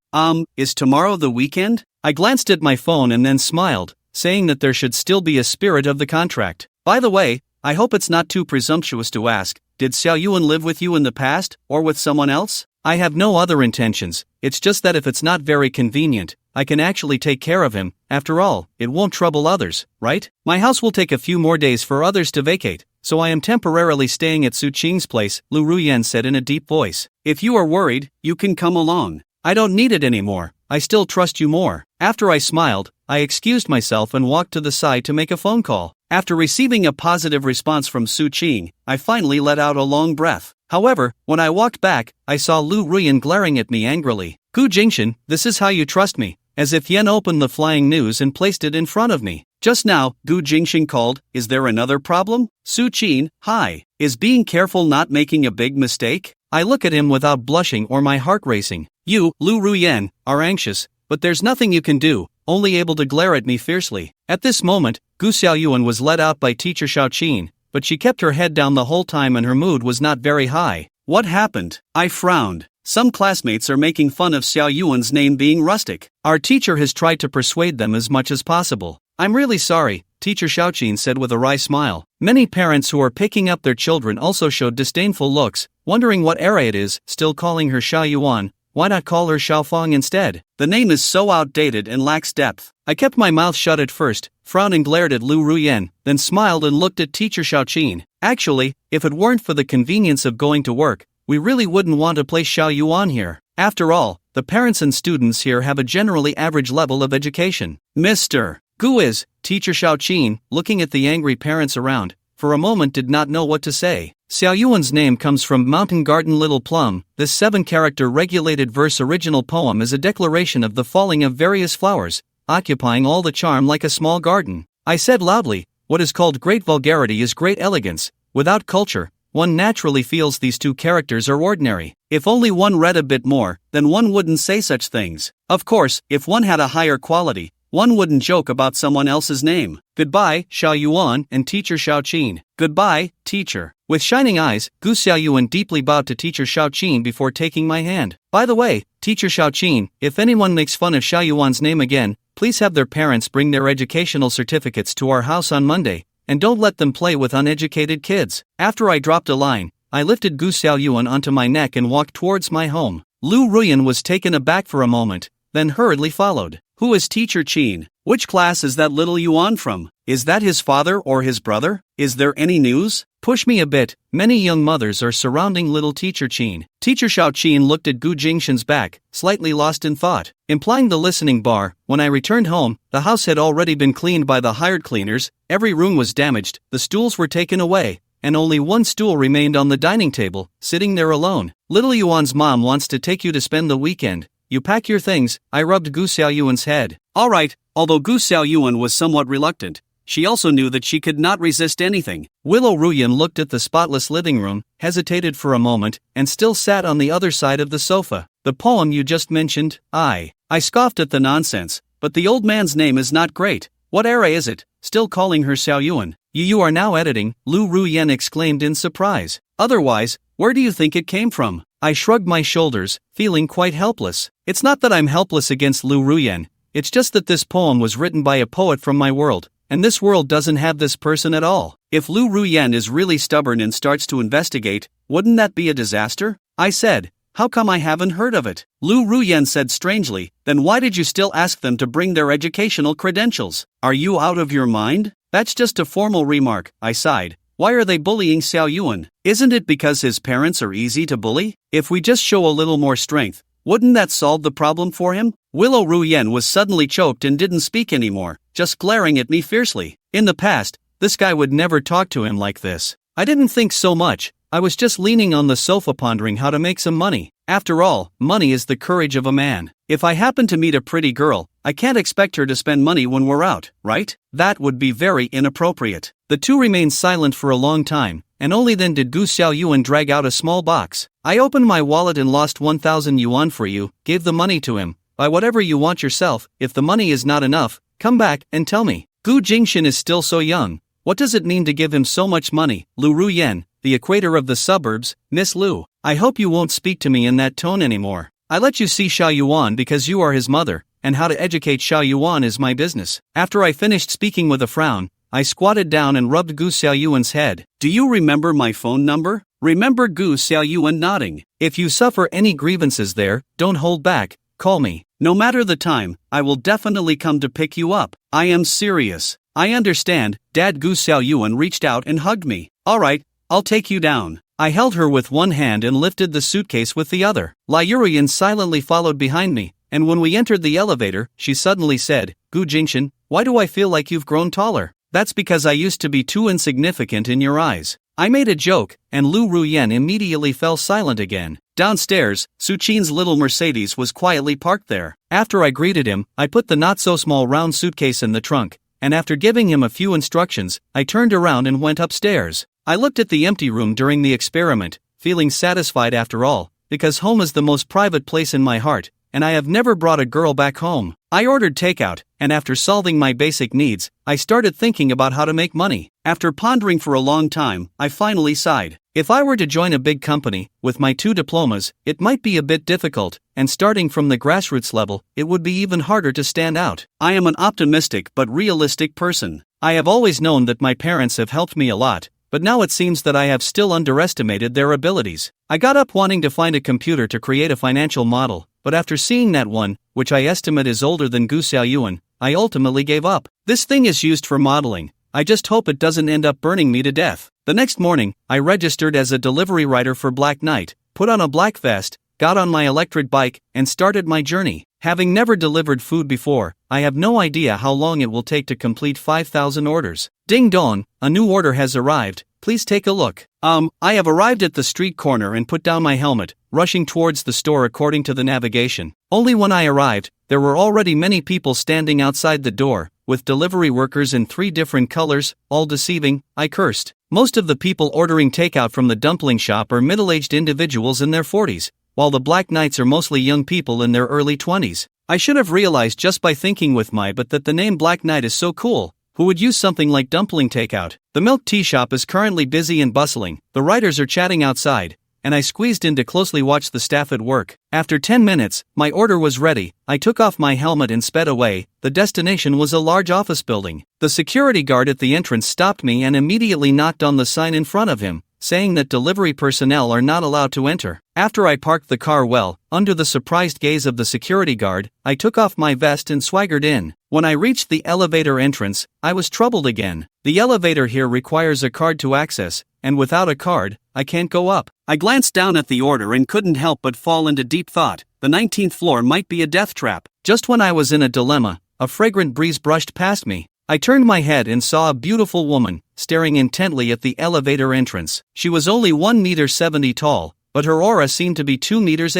Is tomorrow the weekend?" I glanced at my phone and then smiled, saying that there should still be a spirit of the contract. "By the way, I hope it's not too presumptuous to ask, did Xiao Yuan live with you in the past, or with someone else?" "I have no other intentions, it's just that if it's not very convenient, I can actually take care of him. After all, it won't trouble others, right? My house will take a few more days for others to vacate, so I am temporarily staying at Su Qing's place," Lu Ruyan said in a deep voice. "If you are worried, you can come along. I don't need it anymore. I still trust you more." After I smiled, I excused myself and walked to the side to make a phone call. After receiving a positive response from Su Qing, I finally let out a long breath. However, when I walked back, I saw Lu Ruyan glaring at me angrily. "Gu Jingshan, this is how you trust me?" As if Yen opened the flying news and placed it in front of me. "Just now, Gu Jingshan called. Is there another problem?" "Su Qing, hi. Is being careful not making a big mistake? I look at him without blushing or my heart racing. You, Lu Ruyen, are anxious, but there's nothing you can do, only able to glare at me fiercely. At this moment, Gu Xiaoyuan was let out by teacher Su Qing, but she kept her head down the whole time and her mood was not very high. What happened? I frowned. Some classmates are making fun of Xiaoyuan's name being rustic. Our teacher has tried to persuade them as much as possible. I'm really sorry, teacher Xiaoqing said with a wry smile. Many parents who are picking up their children also showed disdainful looks, wondering what era it is, still calling her Xiaoyuan. Why not call her Xiaofang instead? The name is so outdated and lacks depth. I kept my mouth shut at first, frowned and glared at Lu Ruyen, then smiled and looked at teacher Xiaoqing. Actually, if it weren't for the convenience of going to work, we really wouldn't want to place Xiaoyuan here. After all, the parents and students here have a generally average level of education. Mr. Gu is, teacher Xiaoqing, looking at the angry parents around, for a moment did not know what to say. Xiaoyuan's name comes from Mountain Garden Little Plum. This 7-character regulated verse original poem is a declaration of the falling of various flowers, occupying all the charm like a small garden. I said loudly, what is called great vulgarity is great elegance. Without culture, one naturally feels these 2 characters are ordinary. If only one read a bit more, then one wouldn't say such things. Of course, if one had a higher quality, one wouldn't joke about someone else's name. Goodbye, Xiaoyuan and teacher Xiaoqing. Goodbye, teacher. With shining eyes, Gu Xiaoyuan deeply bowed to teacher Xiaoqing before taking my hand. By the way, teacher Xiaoqing, if anyone makes fun of Xiaoyuan's name again, please have their parents bring their educational certificates to our house on Monday, and don't let them play with uneducated kids. After I dropped a line, I lifted Gu Xiaoyuan onto my neck and walked towards my home. Lu Ruyen was taken aback for a moment, then hurriedly followed. Who is teacher Qin? Which class is that little Yuan from? Is that his father or his brother? Is there any news? Push me a bit. Many young mothers are surrounding little teacher Qin. Teacher Xiaoqing looked at Gu Jingshan's back, slightly lost in thought. Implying the listening bar, when I returned home, the house had already been cleaned by the hired cleaners, every room was damaged, the stools were taken away, and only one stool remained on the dining table, sitting there alone. Little Yuan's mom wants to take you to spend the weekend. You pack your things. I rubbed Gu Xiaoyuan's head. Alright, although Gu Xiaoyuan was somewhat reluctant, she also knew that she could not resist anything. Willow Ruyen looked at the spotless living room, hesitated for a moment, and still sat on the other side of the sofa. The poem you just mentioned, I scoffed at the nonsense, but the old man's name is not great. What era is it? Still calling her Xiaoyuan. You are now editing, Lu Ruyen exclaimed in surprise. Otherwise, where do you think it came from? I shrugged my shoulders, feeling quite helpless. It's not that I'm helpless against Lu Ruyen, it's just that this poem was written by a poet from my world, and this world doesn't have this person at all. If Lu Ruyen is really stubborn and starts to investigate, wouldn't that be a disaster? I said, how come I haven't heard of it? Lu Ruyen said strangely, then why did you still ask them to bring their educational credentials? Are you out of your mind? That's just a formal remark, I sighed. Why are they bullying Xiaoyuan? Isn't it because his parents are easy to bully? If we just show a little more strength, wouldn't that solve the problem for him? Willow Ruyen was suddenly choked and didn't speak anymore, just glaring at me fiercely. In the past, this guy would never talk to him like this. I didn't think so much, I was just leaning on the sofa pondering how to make some money. After all, money is the courage of a man. If I happen to meet a pretty girl, I can't expect her to spend money when we're out, right? That would be very inappropriate. The two remained silent for a long time, and only then did Gu Xiaoyuan drag out a small box. I opened my wallet and lost 1,000 yuan for you, gave the money to him. Buy whatever you want yourself. If the money is not enough, come back and tell me. Gu Jingshan is still so young. What does it mean to give him so much money? Lu Ruyen, the equator of the suburbs, Miss Lu. I hope you won't speak to me in that tone anymore. I let you see Xiaoyuan because you are his mother, and how to educate Xiaoyuan is my business. After I finished speaking with a frown, I squatted down and rubbed Gu Xiaoyuan's head. Do you remember my phone number? Remember Gu Xiaoyuan nodding. If you suffer any grievances there, don't hold back, call me. No matter the time, I will definitely come to pick you up. I am serious. I understand. Dad. Gu Xiaoyuan reached out and hugged me. Alright, I'll take you down. I held her with one hand and lifted the suitcase with the other. Lyurian silently followed behind me, and when we entered the elevator, she suddenly said, Gu Jingshan, why do I feel like you've grown taller? That's because I used to be too insignificant in your eyes. I made a joke, and Lu Ruyen immediately fell silent again. Downstairs, Su Qing's little Mercedes was quietly parked there. After I greeted him, I put the not-so-small round suitcase in the trunk, and after giving him a few instructions, I turned around and went upstairs. I looked at the empty room during the experiment, feeling satisfied after all, because home is the most private place in my heart, and I have never brought a girl back home. I ordered takeout, and after solving my basic needs, I started thinking about how to make money. After pondering for a long time, I finally sighed. If I were to join a big company, with my 2 diplomas, it might be a bit difficult, and starting from the grassroots level, it would be even harder to stand out. I am an optimistic but realistic person. I have always known that my parents have helped me a lot, but now it seems that I have still underestimated their abilities. I got up wanting to find a computer to create a financial model, but after seeing that one, which I estimate is older than Gu Xiaoyuan, I ultimately gave up. This thing is used for modeling. I just hope it doesn't end up burning me to death. The next morning, I registered as a delivery rider for Black Knight, put on a black vest, got on my electric bike, and started my journey. Having never delivered food before, I have no idea how long it will take to complete 5,000 orders. Ding dong, a new order has arrived, please take a look. I have arrived at the street corner and put down my helmet, rushing towards the store according to the navigation. Only when I arrived, there were already many people standing outside the door, with delivery workers in 3 different colors, all deceiving. I cursed. Most of the people ordering takeout from the dumpling shop are middle-aged individuals in their 40s, while the Black Knights are mostly young people in their early 20s. I should have realized just by thinking with my but that the name Black Knight is so cool. Who would use something like dumpling takeout? The milk tea shop is currently busy and bustling, the writers are chatting outside, and I squeezed in to closely watch the staff at work. After 10 minutes, my order was ready. I took off my helmet and sped away. The destination was a large office building. The security guard at the entrance stopped me and immediately knocked on the sign in front of him, saying that delivery personnel are not allowed to enter. After I parked the car well, under the surprised gaze of the security guard, I took off my vest and swaggered in. When I reached the elevator entrance, I was troubled again. The elevator here requires a card to access, and without a card, I can't go up. I glanced down at the order and couldn't help but fall into deep thought. The 19th floor might be a death trap. Just when I was in a dilemma, a fragrant breeze brushed past me. I turned my head and saw a beautiful woman, staring intently at the elevator entrance. She was only 1.70 meters tall, but her aura seemed to be 2.80 meters.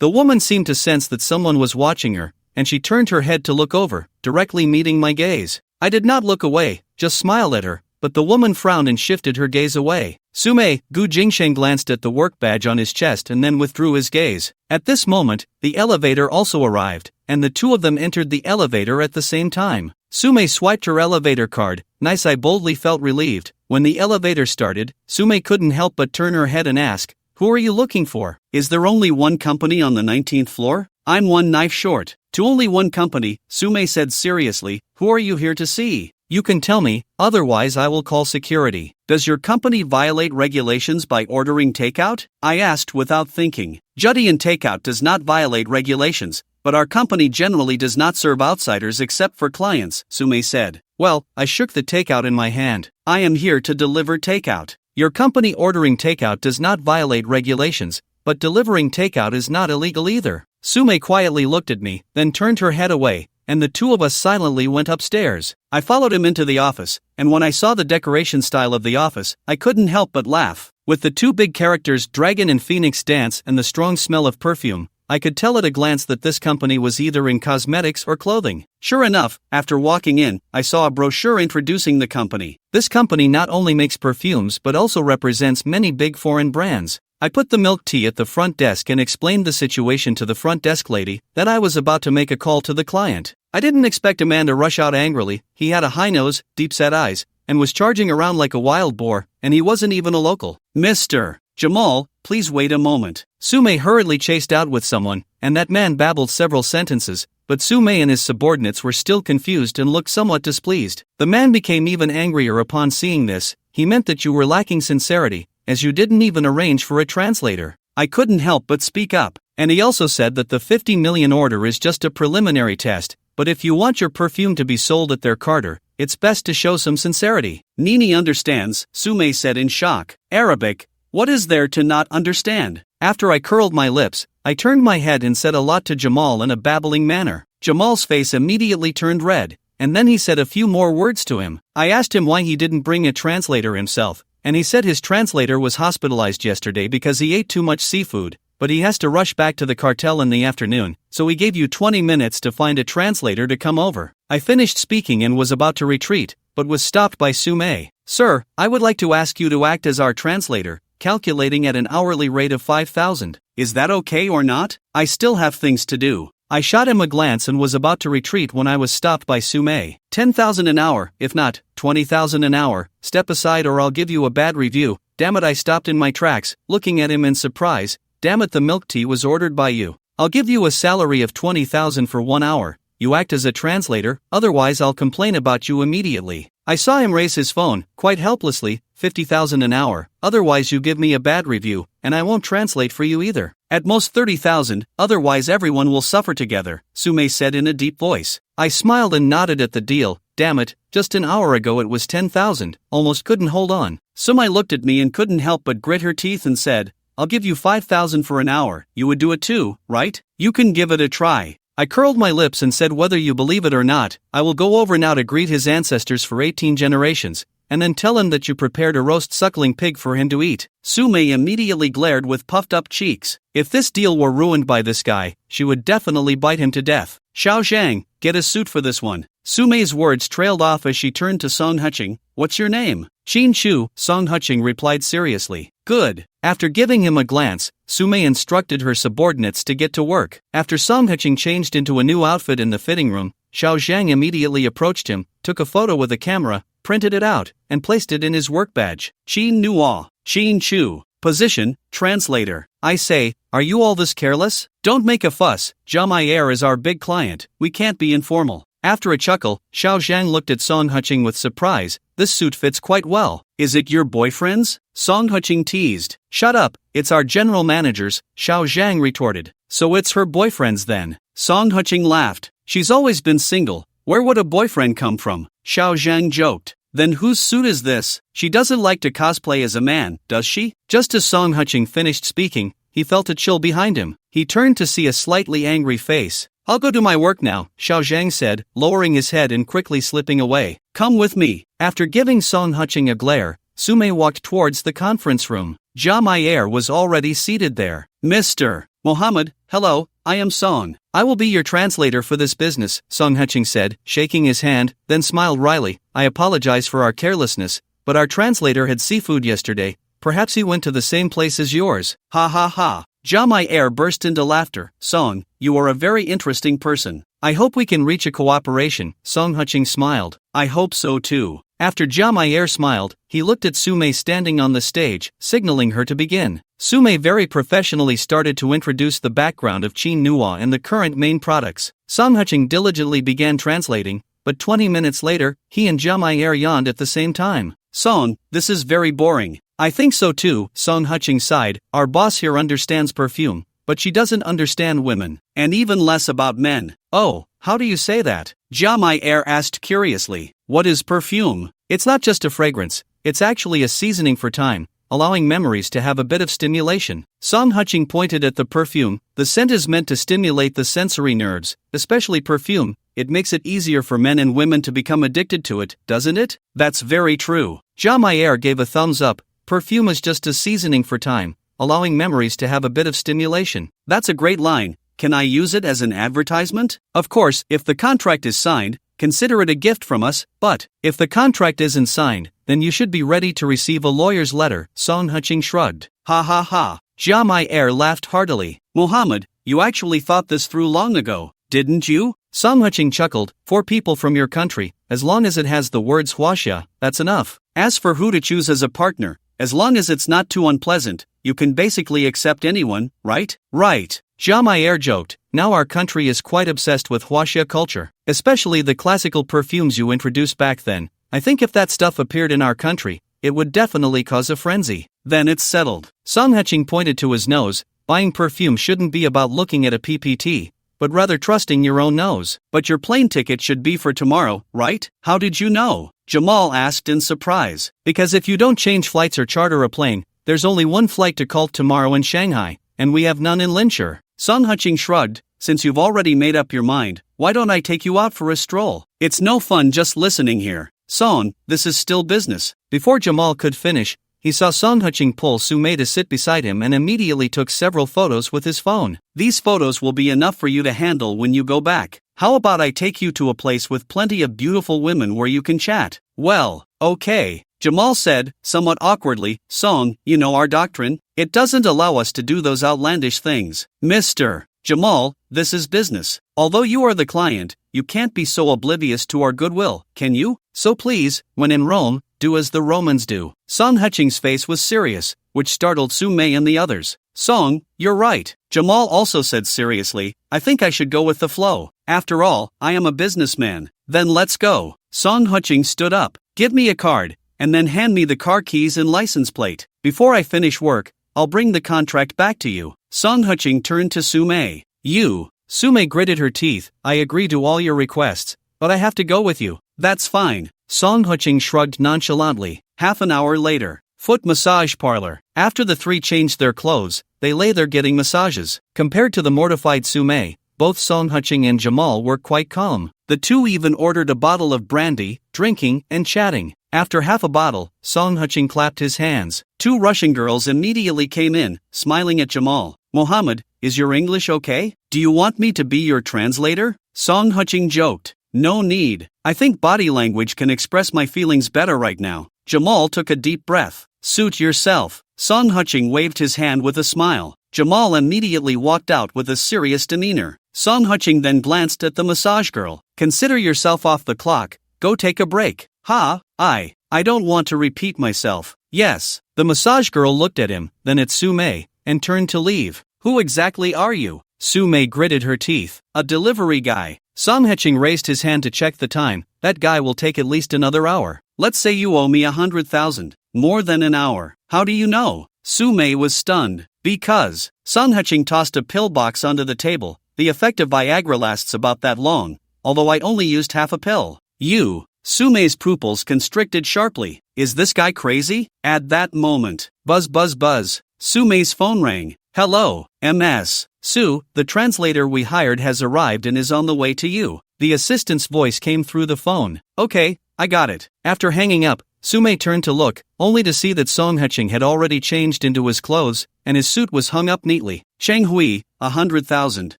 The woman seemed to sense that someone was watching her, and she turned her head to look over, directly meeting my gaze. I did not look away, just smiled at her, but the woman frowned and shifted her gaze away. Gu Jingsheng glanced at the work badge on his chest and then withdrew his gaze. At this moment, the elevator also arrived, and the two of them entered the elevator at the same time. Sume swiped her elevator card. Nice, I boldly felt relieved. When the elevator started, Sume couldn't help but turn her head and ask, "Who are you looking for? Is there only one company on the 19th floor? I'm one knife short." "To only one company," Sume said seriously. "Who are you here to see? You can tell me, otherwise I will call security." "Does your company violate regulations by ordering takeout?" I asked without thinking. Judian Takeout does not violate regulations, but our company generally does not serve outsiders except for clients, Sume said. Well, I shook the takeout in my hand. "I am here to deliver takeout. Your company ordering takeout does not violate regulations, but delivering takeout is not illegal either." Sume quietly looked at me, then turned her head away, and the two of us silently went upstairs. I followed him into the office, and when I saw the decoration style of the office, I couldn't help but laugh. With the two big characters Dragon and Phoenix dance and the strong smell of perfume, I could tell at a glance that this company was either in cosmetics or clothing. Sure enough, after walking in, I saw a brochure introducing the company. This company not only makes perfumes but also represents many big foreign brands. I put the milk tea at the front desk and explained the situation to the front desk lady, that I was about to make a call to the client. I didn't expect a man to rush out angrily. He had a high nose, deep-set eyes, and was charging around like a wild boar, and he wasn't even a local. "Mr. Jamal, please wait a moment." Sume hurriedly chased out with someone, and that man babbled several sentences, but Sume and his subordinates were still confused and looked somewhat displeased. The man became even angrier upon seeing this. "He meant that you were lacking sincerity, as you didn't even arrange for a translator." I couldn't help but speak up. "And he also said that the 50 million order is just a preliminary test, but if you want your perfume to be sold at their Carter, it's best to show some sincerity." "Nini understands," Sume said in shock. "Arabic? What is there to not understand?" After I curled my lips, I turned my head and said a lot to Jamal in a babbling manner. Jamal's face immediately turned red, and then he said a few more words to him. I asked him why he didn't bring a translator himself, and he said his translator was hospitalized yesterday because he ate too much seafood, but he has to rush back to the cartel in the afternoon, so he gave you 20 minutes to find a translator to come over. I finished speaking and was about to retreat, but was stopped by Sume. Sir, I would like to ask you to act as our translator, calculating at an hourly rate of 5,000. Is that okay or not? I still have things to do. I shot him a glance and was about to retreat when I was stopped by Su-mei. 10,000 an hour, if not, 20,000 an hour, step aside or I'll give you a bad review. Damn it, I stopped in my tracks, looking at him in surprise. Damn it, the milk tea was ordered by you. I'll give you a salary of 20,000 for 1 hour. You act as a translator, otherwise I'll complain about you immediately. I saw him raise his phone, quite helplessly. 50,000 an hour, otherwise you give me a bad review, and I won't translate for you either. At most 30,000, otherwise everyone will suffer together, Su-mei said in a deep voice. I smiled and nodded at the deal. Damn it, just an hour ago it was 10,000, almost couldn't hold on. Su-mei looked at me and couldn't help but grit her teeth and said, I'll give you 5,000 for an hour, you would do it too, right? You can give it a try. I curled my lips and said whether you believe it or not, I will go over now to greet his ancestors for 18 generations, and then tell him that you prepared a roast suckling pig for him to eat. Su-mei immediately glared with puffed-up cheeks. If this deal were ruined by this guy, she would definitely bite him to death. Xiao Zhang, get a suit for this one. Su-mei's words trailed off as she turned to Song Huching. What's your name? Xin Chu, Song Huching replied seriously. Good. After giving him a glance, Su-mei instructed her subordinates to get to work. After Song Huching changed into a new outfit in the fitting room, Xiao Zhang immediately approached him, took a photo with a camera, printed it out, and placed it in his work badge. Xin Nuo, Xin Chu, position, translator. I say, are you all this careless? Don't make a fuss, Jia is our big client, we can't be informal. After a chuckle, Xiao Zhang looked at Song Huching with surprise. This suit fits quite well. Is it your boyfriend's? Song Huching teased. Shut up, it's our general manager's, Xiao Zhang retorted. So it's her boyfriend's then. Song Huching laughed. She's always been single. Where would a boyfriend come from? Xiao Zhang joked. Then whose suit is this? She doesn't like to cosplay as a man, does she? Just as Song Huching finished speaking, he felt a chill behind him. He turned to see a slightly angry face. I'll go do my work now, Xiao Zhang said, lowering his head and quickly slipping away. Come with me. After giving Song Huching a glare, Su-mei walked towards the conference room. Jia was already seated there. Mr. Mohammed, hello, I am Song. I will be your translator for this business, Song Huching said, shaking his hand, then smiled wryly. I apologize for our carelessness, but our translator had seafood yesterday. Perhaps he went to the same place as yours. Ha ha ha. Jia burst into laughter. Song, you are a very interesting person. I hope we can reach a cooperation, Song Huching smiled. I hope so too. After Jia smiled, he looked at Su-mei standing on the stage, signaling her to begin. Su-mei very professionally started to introduce the background of Qin Nuo and the current main products. Song Huching diligently began translating, but 20 minutes later, he and Jia yawned at the same time. Song, this is very boring. I think so too, Song Huching sighed. Our boss here understands perfume, but she doesn't understand women, and even less about men. Oh, how do you say that? Jia asked curiously. What is perfume? It's not just a fragrance, it's actually a seasoning for time, allowing memories to have a bit of stimulation. Song Huching pointed at the perfume. The scent is meant to stimulate the sensory nerves, especially perfume. It makes it easier for men and women to become addicted to it, doesn't it? That's very true. Jia gave a thumbs up. Perfume is just a seasoning for time, allowing memories to have a bit of stimulation. That's a great line. Can I use it as an advertisement? Of course, if the contract is signed, consider it a gift from us, but if the contract isn't signed, then you should be ready to receive a lawyer's letter, Song Huching shrugged. Ha ha ha. Jia laughed heartily. Mohammed, you actually thought this through long ago, didn't you? Song Huching chuckled. 4 people from your country, as long as it has the words Huaxia, that's enough. As for who to choose as a partner, as long as it's not too unpleasant, you can basically accept anyone, right? Right. Jia joked. Now our country is quite obsessed with Huaxia culture, especially the classical perfumes you introduced back then. I think if that stuff appeared in our country, it would definitely cause a frenzy. Then it's settled. Song Huching pointed to his nose. Buying perfume shouldn't be about looking at a PPT, but rather trusting your own nose. But your plane ticket should be for tomorrow, right? How did you know? Jamal asked in surprise. Because if you don't change flights or charter a plane, there's only one flight to Colt tomorrow in Shanghai, and we have none in Linshur. Song Huching shrugged. Since you've already made up your mind, why don't I take you out for a stroll? It's no fun just listening here. Song, this is still business. Before Jamal could finish, he saw Song Huching pull Su-mei to sit beside him and immediately took several photos with his phone. These photos will be enough for you to handle when you go back. How about I take you to a place with plenty of beautiful women where you can chat? Well, okay. Jamal said, somewhat awkwardly. Song, you know our doctrine. It doesn't allow us to do those outlandish things. Mr. Jamal, this is business. Although you are the client, you can't be so oblivious to our goodwill, can you? So please, when in Rome, do as the Romans do. Song Hutching's face was serious, which startled Su Mei and the others. Song, you're right. Jamal also said seriously, I think I should go with the flow. After all, I am a businessman. Then let's go. Song Hutching stood up. Give me a card, and then hand me the car keys and license plate. Before I finish work, I'll bring the contract back to you. Song Hutching turned to Su Mei. You. Su Mei gritted her teeth. I agree to all your requests, but I have to go with you. That's fine. Song Hutching shrugged nonchalantly. Half an hour later. Foot massage parlor. After the three changed their clothes, they lay there getting massages. Compared to the mortified Su Mei, both Song Hutching and Jamal were quite calm. The two even ordered a bottle of brandy, drinking, and chatting. After half a bottle, Song Hutching clapped his hands. Two Russian girls immediately came in, smiling at Jamal. Mohammed, is your English okay? Do you want me to be your translator? Song Hutching joked. No need. I think body language can express my feelings better right now. Jamal took a deep breath. Suit yourself. Song Hutching waved his hand with a smile. Jamal immediately walked out with a serious demeanor. Song Hutching then glanced at the massage girl. Consider yourself off the clock. Go take a break. I don't want to repeat myself. Yes. The massage girl looked at him, then at Su Mei, and turned to leave. Who exactly are you? Su Mei gritted her teeth. A delivery guy. Song Hutching raised his hand to check the time. That guy will take at least another hour. Let's say you owe me 100,000. More than an hour. How do you know? Su Mei was stunned. Because. Song Hutching tossed a pill box onto the table. The effect of Viagra lasts about that long, although I only used half a pill. You. Su Mei's pupils constricted sharply. Is this guy crazy? At that moment. Buzz buzz buzz. Su Mei's phone rang. Hello, MS. Su, the translator we hired has arrived and is on the way to you. The assistant's voice came through the phone. Okay, I got it. After hanging up, Su Mei turned to look, only to see that Song Hutching had already changed into his clothes, and his suit was hung up neatly. Cheng Hui, 100,000.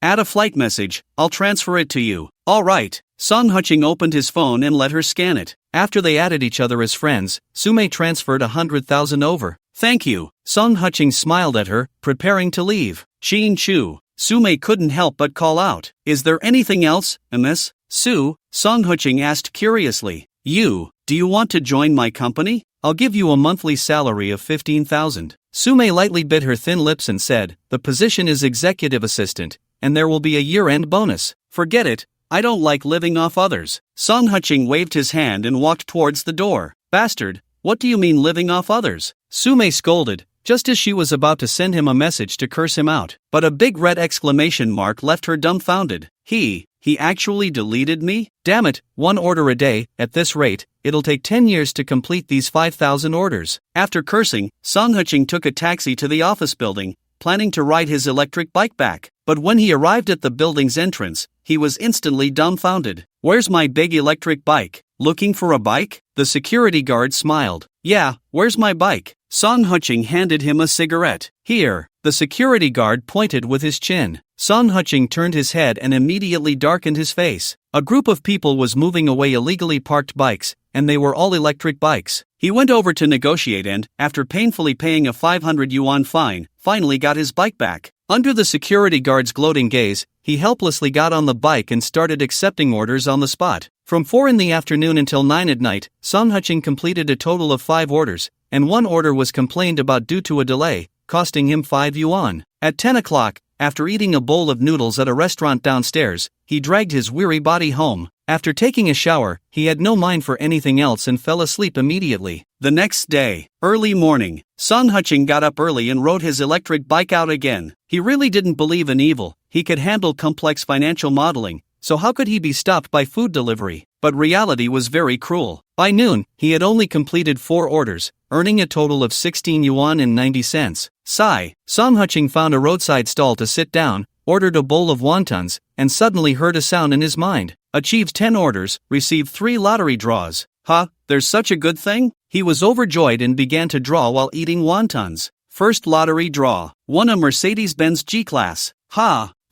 Add a flight message, I'll transfer it to you. All right. Song Hutching opened his phone and let her scan it. After they added each other as friends, Su Mei transferred 100,000 over. Thank you. Song Hutching smiled at her, preparing to leave. Chin Chu. Su Mei couldn't help but call out. Is there anything else, Miss? Su, Song Hutching asked curiously. Do you want to join my company? I'll give you a monthly salary of 15,000. Su Mei lightly bit her thin lips and said, the position is executive assistant, and there will be a year-end bonus. Forget it. I don't like living off others. Song Hutching waved his hand and walked towards the door. Bastard, what do you mean living off others? Su Mei scolded, just as she was about to send him a message to curse him out. But a big red exclamation mark left her dumbfounded. He actually deleted me? Damn it, 1 order a day. At this rate, it'll take 10 years to complete these 5,000 orders. After cursing, Song Hutching took a taxi to the office building, planning to ride his electric bike back. But when he arrived at the building's entrance, he was instantly dumbfounded. Where's my big electric bike? Looking for a bike? The security guard smiled. Yeah, where's my bike? Song Hutching handed him a cigarette. Here. The security guard pointed with his chin. Song Hutching turned his head and immediately darkened his face. A group of people was moving away illegally parked bikes, and they were all electric bikes. He went over to negotiate and, after painfully paying a 500 yuan fine, finally got his bike back. Under the security guard's gloating gaze, he helplessly got on the bike and started accepting orders on the spot. From 4 in the afternoon until 9 at night, Song Hutching completed a total of 5 orders, and 1 order was complained about due to a delay, costing him 5 yuan. At 10 o'clock, after eating a bowl of noodles at a restaurant downstairs, he dragged his weary body home. After taking a shower, he had no mind for anything else and fell asleep immediately. The next day, early morning, Song Hutching got up early and rode his electric bike out again. He really didn't believe in evil. He could handle complex financial modeling, so how could he be stopped by food delivery? But reality was very cruel. By noon, he had only completed 4 orders, earning a total of 16 yuan and 90 cents. Sigh. Song Hutching found a roadside stall to sit down, ordered a bowl of wontons, and suddenly heard a sound in his mind. Achieved 10 orders, received 3 lottery draws. There's such a good thing? He was overjoyed and began to draw while eating wontons. First lottery draw. Won a Mercedes-Benz G-Class.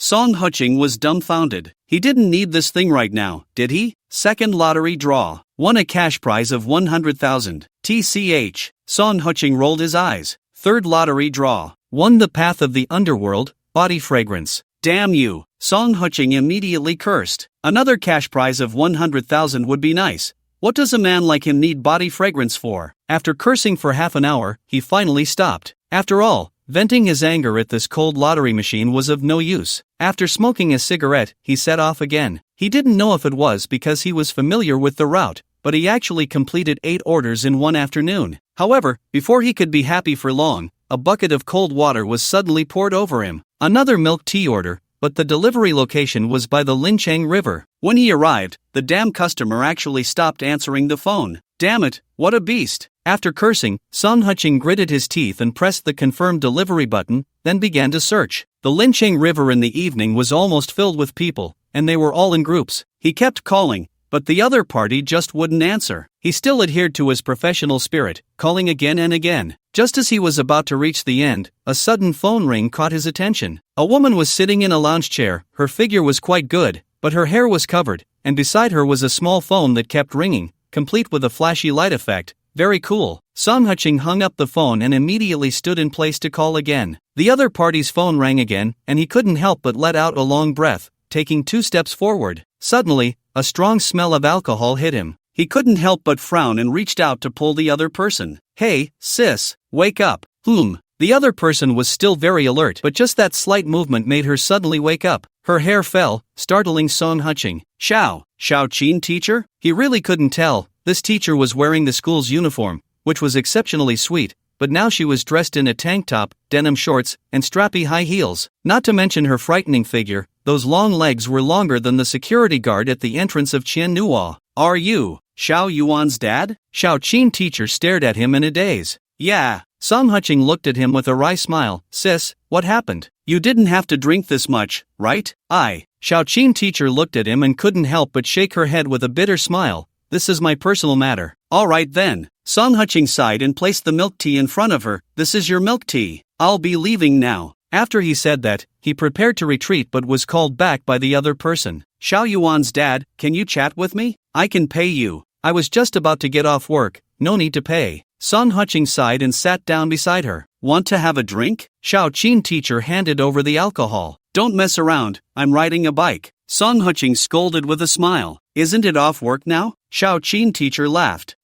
Song Hutching was dumbfounded. He didn't need this thing right now, did he? Second lottery draw. Won a cash prize of 100,000. TCH. Son Huching rolled his eyes. Third lottery draw. Won the path of the underworld, body fragrance. Damn you. Song Huching immediately cursed. Another cash prize of 100,000 would be nice. What does a man like him need body fragrance for? After cursing for half an hour, he finally stopped. After all, venting his anger at this cold lottery machine was of no use. After smoking a cigarette, he set off again. He didn't know if it was because he was familiar with the route, but he actually completed 8 orders in one afternoon. However, before he could be happy for long, a bucket of cold water was suddenly poured over him. Another milk tea order, but the delivery location was by the Linchang River. When he arrived, the damn customer actually stopped answering the phone. Damn it, what a beast. After cursing, Song Huching gritted his teeth and pressed the confirm delivery button, then began to search. The Linchang River in the evening was almost filled with people, and they were all in groups. He kept calling, but the other party just wouldn't answer. He still adhered to his professional spirit, calling again and again. Just as he was about to reach the end, a sudden phone ring caught his attention. A woman was sitting in a lounge chair. Her figure was quite good, but her hair was covered, and beside her was a small phone that kept ringing, complete with a flashy light effect. Very cool. Song Huching hung up the phone and immediately stood in place to call again. The other party's phone rang again, and he couldn't help but let out a long breath, taking 2 steps forward. Suddenly, a strong smell of alcohol hit him. He couldn't help but frown and reached out to pull the other person. Hey, sis, wake up. The other person was still very alert, but just that slight movement made her suddenly wake up. Her hair fell, startling Song Huching. Shao Qing teacher? He really couldn't tell. This teacher was wearing the school's uniform, which was exceptionally sweet, but now she was dressed in a tank top, denim shorts, and strappy high heels. Not to mention her frightening figure, those long legs were longer than the security guard at the entrance of Qianhua. Are you Xiao Yuan's dad? Shao Qing teacher stared at him in a daze. Yeah. Song Huching looked at him with a wry smile. Sis, what happened? You didn't have to drink this much, right? Shao Qing teacher looked at him and couldn't help but shake her head with a bitter smile. This is my personal matter. Alright then. Song Huching sighed and placed the milk tea in front of her. This is your milk tea. I'll be leaving now. After he said that, he prepared to retreat but was called back by the other person. Xiao Yuan's dad, can you chat with me? I can pay you. I was just about to get off work, no need to pay. Song Huching sighed and sat down beside her. Want to have a drink? Shao Qing teacher handed over the alcohol. Don't mess around, I'm riding a bike. Song Huching scolded with a smile. Isn't it off work now? Shao Qing teacher laughed.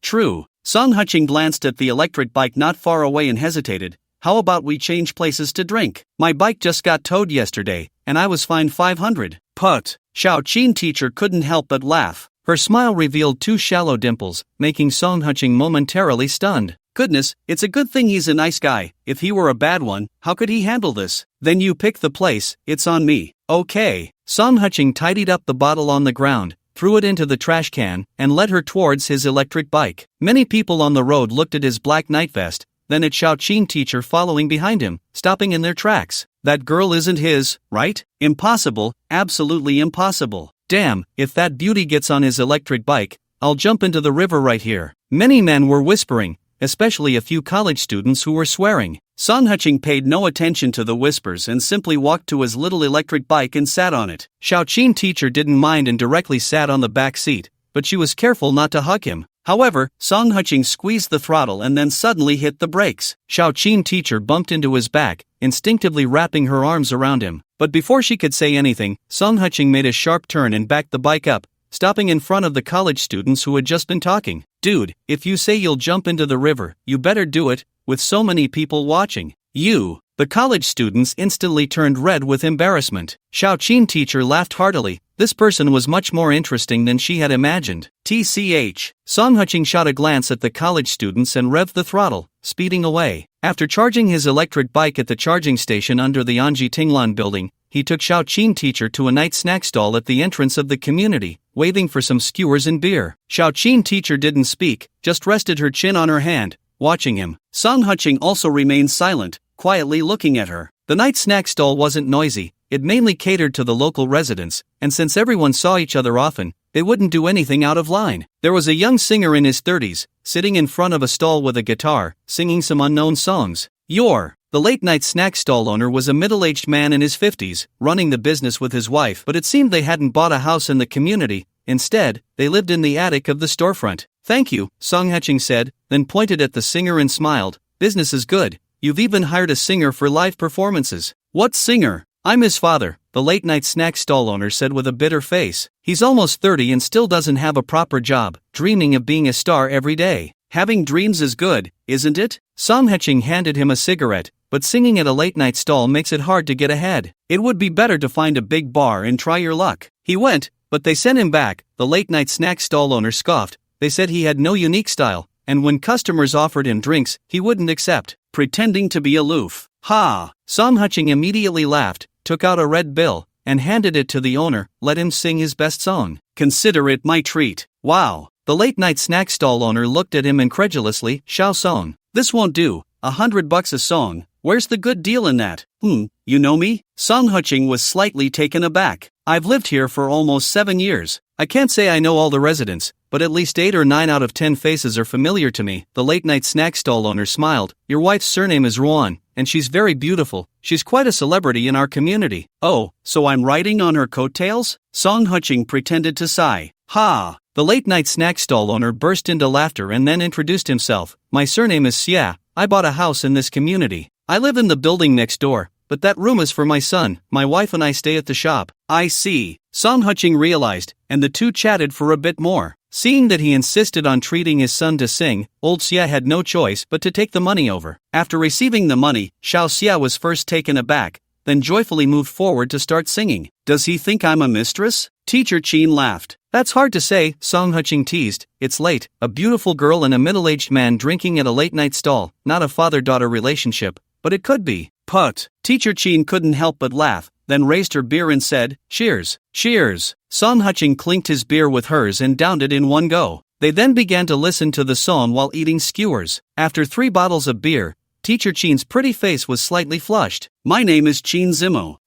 True. Song Huching glanced at the electric bike not far away and hesitated. How about we change places to drink? My bike just got towed yesterday, and I was fined 500. Put. Shao Qing teacher couldn't help but laugh. Her smile revealed 2 shallow dimples, making Song Huching momentarily stunned. Goodness, it's a good thing he's a nice guy. If he were a bad one, how could he handle this? Then you pick the place, it's on me. Okay. Song Huching tidied up the bottle on the ground, threw it into the trash can, and led her towards his electric bike. Many people on the road looked at his black night vest, then at Shao Qing teacher following behind him, stopping in their tracks. That girl isn't his, right? Impossible, absolutely impossible. Damn, if that beauty gets on his electric bike, I'll jump into the river right here. Many men were whispering, especially a few college students who were swearing. Song Huching paid no attention to the whispers and simply walked to his little electric bike and sat on it. Shao Qing teacher didn't mind and directly sat on the back seat, but she was careful not to hug him. However, Song Huching squeezed the throttle and then suddenly hit the brakes. Shao Qing teacher bumped into his back, instinctively wrapping her arms around him. But before she could say anything, Song Huching made a sharp turn and backed the bike up, stopping in front of the college students who had just been talking. Dude, if you say you'll jump into the river, you better do it, with so many people watching. You. The college students instantly turned red with embarrassment. Shao Qing teacher laughed heartily. This person was much more interesting than she had imagined. TCH. Song Huching shot a glance at the college students and revved the throttle, speeding away. After charging his electric bike at the charging station under the Anji Tinglan building, he took Shao Qing teacher to a night snack stall at the entrance of the community, waving for some skewers and beer. Shao Qing teacher didn't speak, just rested her chin on her hand, watching him. Song Huching also remained silent, quietly looking at her. The night snack stall wasn't noisy, it mainly catered to the local residents, and since everyone saw each other often, they wouldn't do anything out of line. There was a young singer in his 30s, sitting in front of a stall with a guitar, singing some unknown songs. The late-night snack stall owner was a middle-aged man in his 50s, running the business with his wife, but it seemed they hadn't bought a house in the community, Instead, they lived in the attic of the storefront. "Thank you," Song Haching said, then pointed at the singer and smiled. "Business is good. You've even hired a singer for live performances." "What singer?" "I'm his father," the late-night snack stall owner said with a bitter face. "He's almost 30 and still doesn't have a proper job, dreaming of being a star every day." "Having dreams is good, isn't it?" Song Haching handed him a cigarette, "but singing at a late-night stall makes it hard to get ahead. It would be better to find a big bar and try your luck." He went, but they sent him back, the late-night snack stall owner scoffed. They said he had no unique style, and when customers offered him drinks, he wouldn't accept, pretending to be aloof. "Ha!" Song Haching immediately laughed, took out a red bill, and handed it to the owner. "Let him sing his best song. Consider it my treat." "Wow." The late-night snack stall owner looked at him incredulously. "Xiao Song. This won't do. $100 a song. Where's the good deal in that?" You know me?" Song Haching was slightly taken aback. "I've lived here for almost 7 years. I can't say I know all the residents, but at least 8 or 9 out of 10 faces are familiar to me." The late-night snack stall owner smiled. "Your wife's surname is Ruan, and she's very beautiful. She's quite a celebrity in our community." "Oh, so I'm riding on her coattails?" Song Haching pretended to sigh. "Ha!" The late-night snack stall owner burst into laughter and then introduced himself. "My surname is Xia. I bought a house in this community. I live in the building next door, but that room is for my son. My wife and I stay at the shop." "I see," Song Haching realized, and the two chatted for a bit more. Seeing that he insisted on treating his son to sing, old Xia had no choice but to take the money over. After receiving the money, Xiao Xia was first taken aback, then joyfully moved forward to start singing. "Does he think I'm a mistress?" Teacher Qin laughed. "That's hard to say," Song Haching teased. "It's late, a beautiful girl and a middle-aged man drinking at a late-night stall, not a father-daughter relationship, but it could be." "Put." Teacher Qin couldn't help but laugh, then raised her beer and said, "Cheers." "Cheers." Song Haching clinked his beer with hers and downed it in one go. They then began to listen to the song while eating skewers. After 3 bottles of beer, Teacher Qin's pretty face was slightly flushed. "My name is Qin Zimo."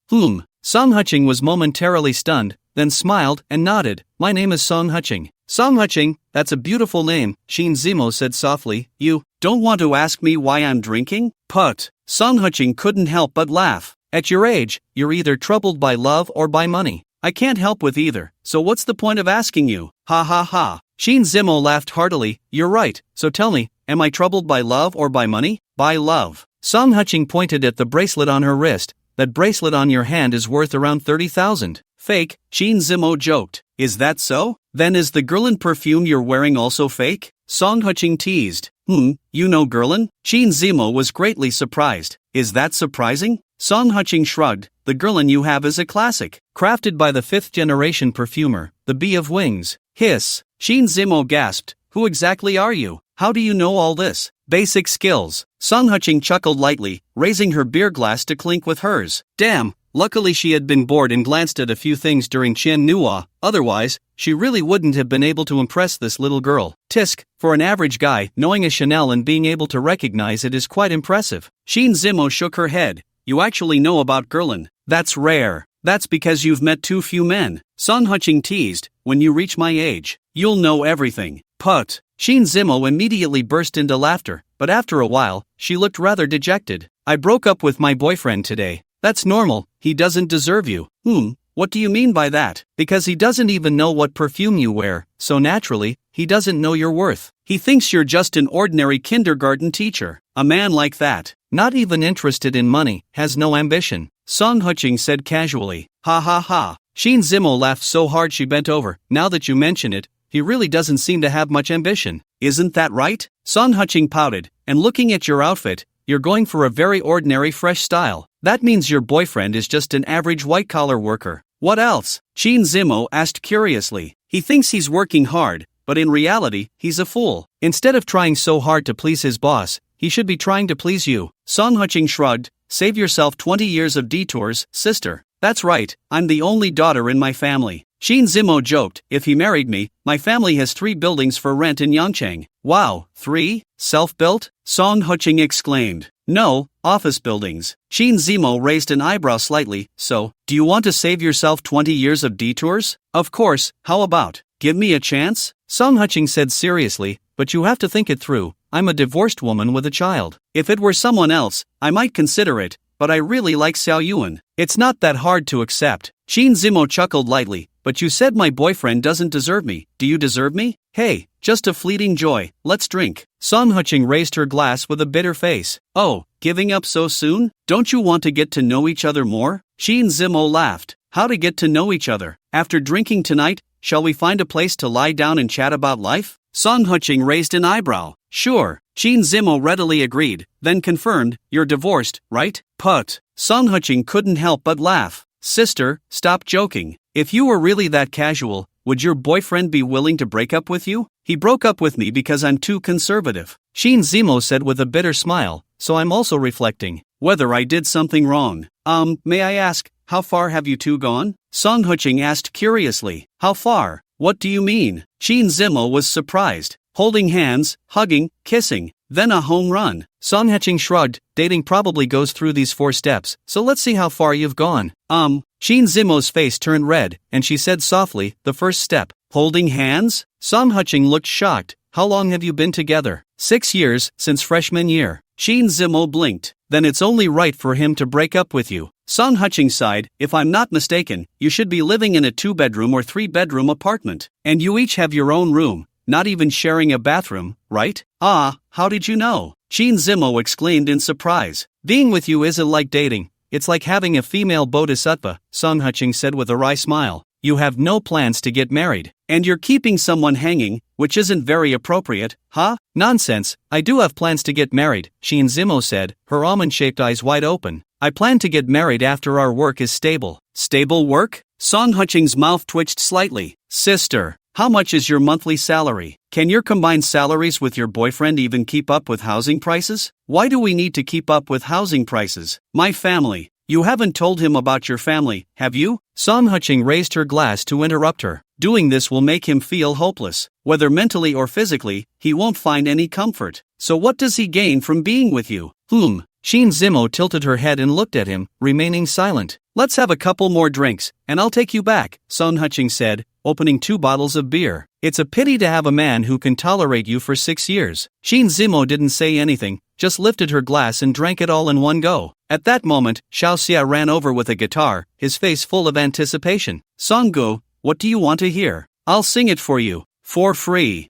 Song Haching was momentarily stunned, then smiled and nodded. "My name is Song Haching." "Song Haching, that's a beautiful name," Qin Zimo said softly. "You don't want to ask me why I'm drinking?" "Put." Song Haching couldn't help but laugh. "At your age, you're either troubled by love or by money. I can't help with either, so what's the point of asking you?" "Ha ha ha." Qin Zimo laughed heartily. "You're right, so tell me, am I troubled by love or by money?" "By love." Song Haching pointed at the bracelet on her wrist. "That bracelet on your hand is worth around 30,000. "Fake," Qin Zimo joked. "Is that so? Then is the Guerlain perfume you're wearing also fake?" Song Haching teased. You know Guerlain?" Qin Zimo was greatly surprised. "Is that surprising?" Song Haching shrugged. "The Guerlain you have is a classic, crafted by the 5th-generation perfumer, the Bee of Wings." "Hiss." Qin Zimo gasped. "Who exactly are you? How do you know all this?" "Basic skills." Song Haching chuckled lightly, raising her beer glass to clink with hers. Damn. Luckily she had been bored and glanced at a few things during Chen Nua, otherwise, she really wouldn't have been able to impress this little girl. Tisk, for an average guy, knowing a Chanel and being able to recognize it is quite impressive. Qin Zimo shook her head. "You actually know about Guerlain. That's rare. That's because you've met too few men." Song Haching teased. "When you reach my age, you'll know everything." "Put." Qin Zimo immediately burst into laughter, but after a while, she looked rather dejected. "I broke up with my boyfriend today. That's normal, he doesn't deserve you." What do you mean by that?" "Because he doesn't even know what perfume you wear, so naturally, he doesn't know your worth. He thinks you're just an ordinary kindergarten teacher." "A man like that, not even interested in money, has no ambition," Song Haching said casually. "Ha ha ha." Qin Zimo laughed so hard she bent over. "Now that you mention it, he really doesn't seem to have much ambition." "Isn't that right?" Song Haching pouted. "And looking at your outfit, you're going for a very ordinary fresh style. That means your boyfriend is just an average white-collar worker." "What else?" Qin Zimo asked curiously. "He thinks he's working hard, but in reality, he's a fool. Instead of trying so hard to please his boss, he should be trying to please you." Song Haching shrugged. "Save yourself 20 years of detours, sister." "That's right, I'm the only daughter in my family." Qin Zimo joked. "If he married me, my family has 3 buildings for rent in Yangcheng." "Wow, 3? Self-built?" Song Haching exclaimed. "No, office buildings." Qin Zimo raised an eyebrow slightly. "So, do you want to save yourself 20 years of detours?" "Of course, how about, give me a chance?" Song Haching said seriously, "But you have to think it through. I'm a divorced woman with a child. If it were someone else, I might consider it, but I really like Xiao Yuan. It's not that hard to accept." Qin Zimo chuckled lightly. but you said my boyfriend doesn't deserve me. Do you deserve me? Hey, just a fleeting joy, let's drink. Song Qing raised her glass with a bitter face. Oh, giving up so soon? Don't you want to get to know each other more? Qin Zimo laughed. How to get to know each other? After drinking tonight, shall we find a place to lie down and chat about life? Song Qing raised an eyebrow. Sure, Qin Zimo readily agreed, then confirmed, you're divorced, right? Put. Song Qing couldn't help but laugh. Sister, stop joking. If you were really that casual, would your boyfriend be willing to break up with you? He broke up with me because I'm too conservative. Qin Zimo said with a bitter smile, so I'm also reflecting whether I did something wrong. May I ask, how far have you two gone? Song Qing asked curiously. How far? What do you mean? Qin Zimo was surprised. Holding hands, hugging, kissing, then a home run. Song Qing shrugged. Dating probably goes through these 4 steps, so let's see how far you've gone. Qin Zimo's face turned red, and she said softly, the first step. Holding hands? Song Qing looked shocked. How long have you been together? 6 years, since freshman year. Qin Zimo blinked. Then it's only right for him to break up with you. Song Qing sighed. If I'm not mistaken, you should be living in a 2-bedroom or 3-bedroom apartment. And you each have your own room, not even sharing a bathroom, right? Ah, how did you know? Qin Zimo exclaimed in surprise. Being with you isn't like dating. It's like having a female bodhisattva, Song Qing said with a wry smile. You have no plans to get married. And you're keeping someone hanging, which isn't very appropriate, huh? Nonsense, I do have plans to get married, Qin Zimo said, her almond-shaped eyes wide open. I plan to get married after our work is stable. Stable work? Song Qing's mouth twitched slightly. Sister, how much is your monthly salary? Can your combined salaries with your boyfriend even keep up with housing prices? Why do we need to keep up with housing prices? My family. You haven't told him about your family, have you? Song Qing raised her glass to interrupt her. Doing this will make him feel hopeless. Whether mentally or physically, he won't find any comfort. So what does he gain from being with you? Qin Zimo tilted her head and looked at him, remaining silent. Let's have a couple more drinks, and I'll take you back, Song Qing said, opening 2 bottles of beer. It's a pity to have a man who can tolerate you for 6 years. Qin Zimo didn't say anything, just lifted her glass and drank it all in one go. At that moment, Xiao Xia ran over with a guitar, his face full of anticipation. Songgu, what do you want to hear? I'll sing it for you. For free.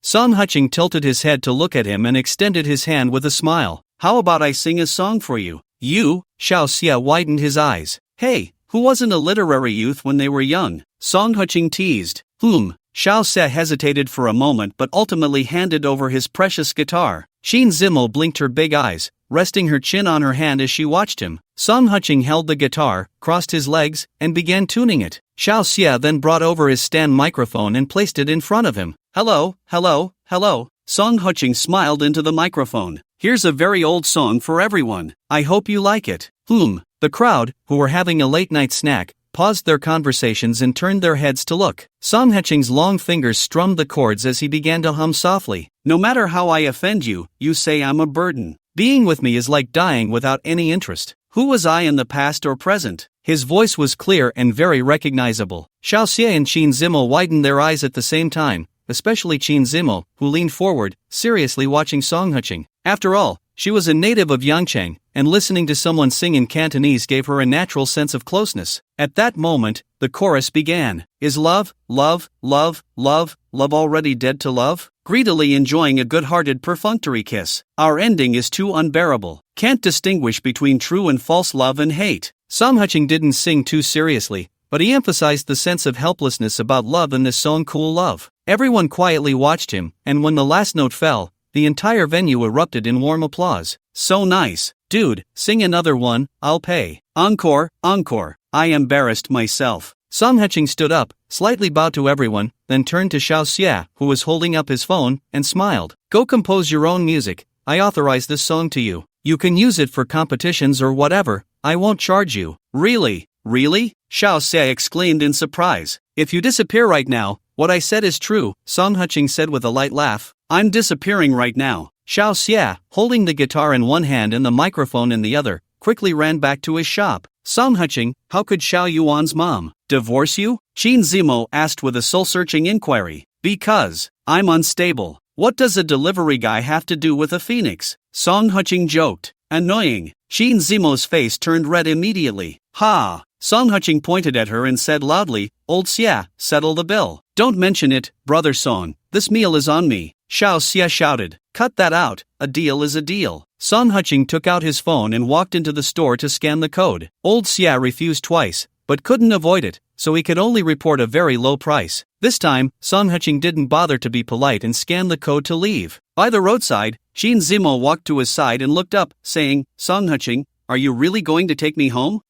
Song Qing tilted his head to look at him and extended his hand with a smile. How about I sing a song for you? You? Xiao Xia widened his eyes. Hey, who wasn't a literary youth when they were young? Song Qing teased. Xiao Xia hesitated for a moment but ultimately handed over his precious guitar. Qin Zimo blinked her big eyes, resting her chin on her hand as she watched him. Song Qing held the guitar, crossed his legs, and began tuning it. Xiao Xia then brought over his stand microphone and placed it in front of him. Hello, hello, hello. Song Qing smiled into the microphone. Here's a very old song for everyone. I hope you like it. The crowd, who were having a late-night snack, paused their conversations and turned their heads to look. Song Qing's long fingers strummed the chords as he began to hum softly. No matter how I offend you, you say I'm a burden. Being with me is like dying without any interest. Who was I in the past or present? His voice was clear and very recognizable. Xiao Xia and Qin Zimo widened their eyes at the same time, especially Qin Zimo, who leaned forward, seriously watching Song Qing. After all, she was a native of Yangcheng, and listening to someone sing in Cantonese gave her a natural sense of closeness. At that moment, the chorus began. Is love, love, love, love, love already dead to love? Greedily enjoying a good-hearted perfunctory kiss. Our ending is too unbearable. Can't distinguish between true and false love and hate. Song Qing didn't sing too seriously, but he emphasized the sense of helplessness about love in this song Cool Love. Everyone quietly watched him, and when the last note fell, the entire venue erupted in warm applause. So nice. Dude, sing another one, I'll pay. Encore, encore. I embarrassed myself. Song Qing stood up, slightly bowed to everyone, then turned to Xiao Xia, who was holding up his phone, and smiled. Go compose your own music. I authorize this song to you. You can use it for competitions or whatever. I won't charge you. Really? Really? Xiao Xia exclaimed in surprise. If you disappear right now, what I said is true, Song Qing said with a light laugh. I'm disappearing right now. Xiao Xia, holding the guitar in one hand and the microphone in the other, quickly ran back to his shop. Song Qing, how could Xiao Yuan's mom divorce you? Qin Zimo asked with a soul-searching inquiry. Because I'm unstable. What does a delivery guy have to do with a phoenix? Song Qing joked. Annoying. Qin Zimo's face turned red immediately. Ha! Song Qing pointed at her and said loudly, "Old Xia, settle the bill." "Don't mention it, brother Song. This meal is on me," Xiao Xia shouted. "Cut that out, a deal is a deal." Song Qing took out his phone and walked into the store to scan the code. Old Xia refused twice, but couldn't avoid it, so he could only report a very low price. This time, Song Qing didn't bother to be polite and scanned the code to leave. By the roadside, Xin Zimo walked to his side and looked up, saying, "Song Qing, are you really going to take me home?"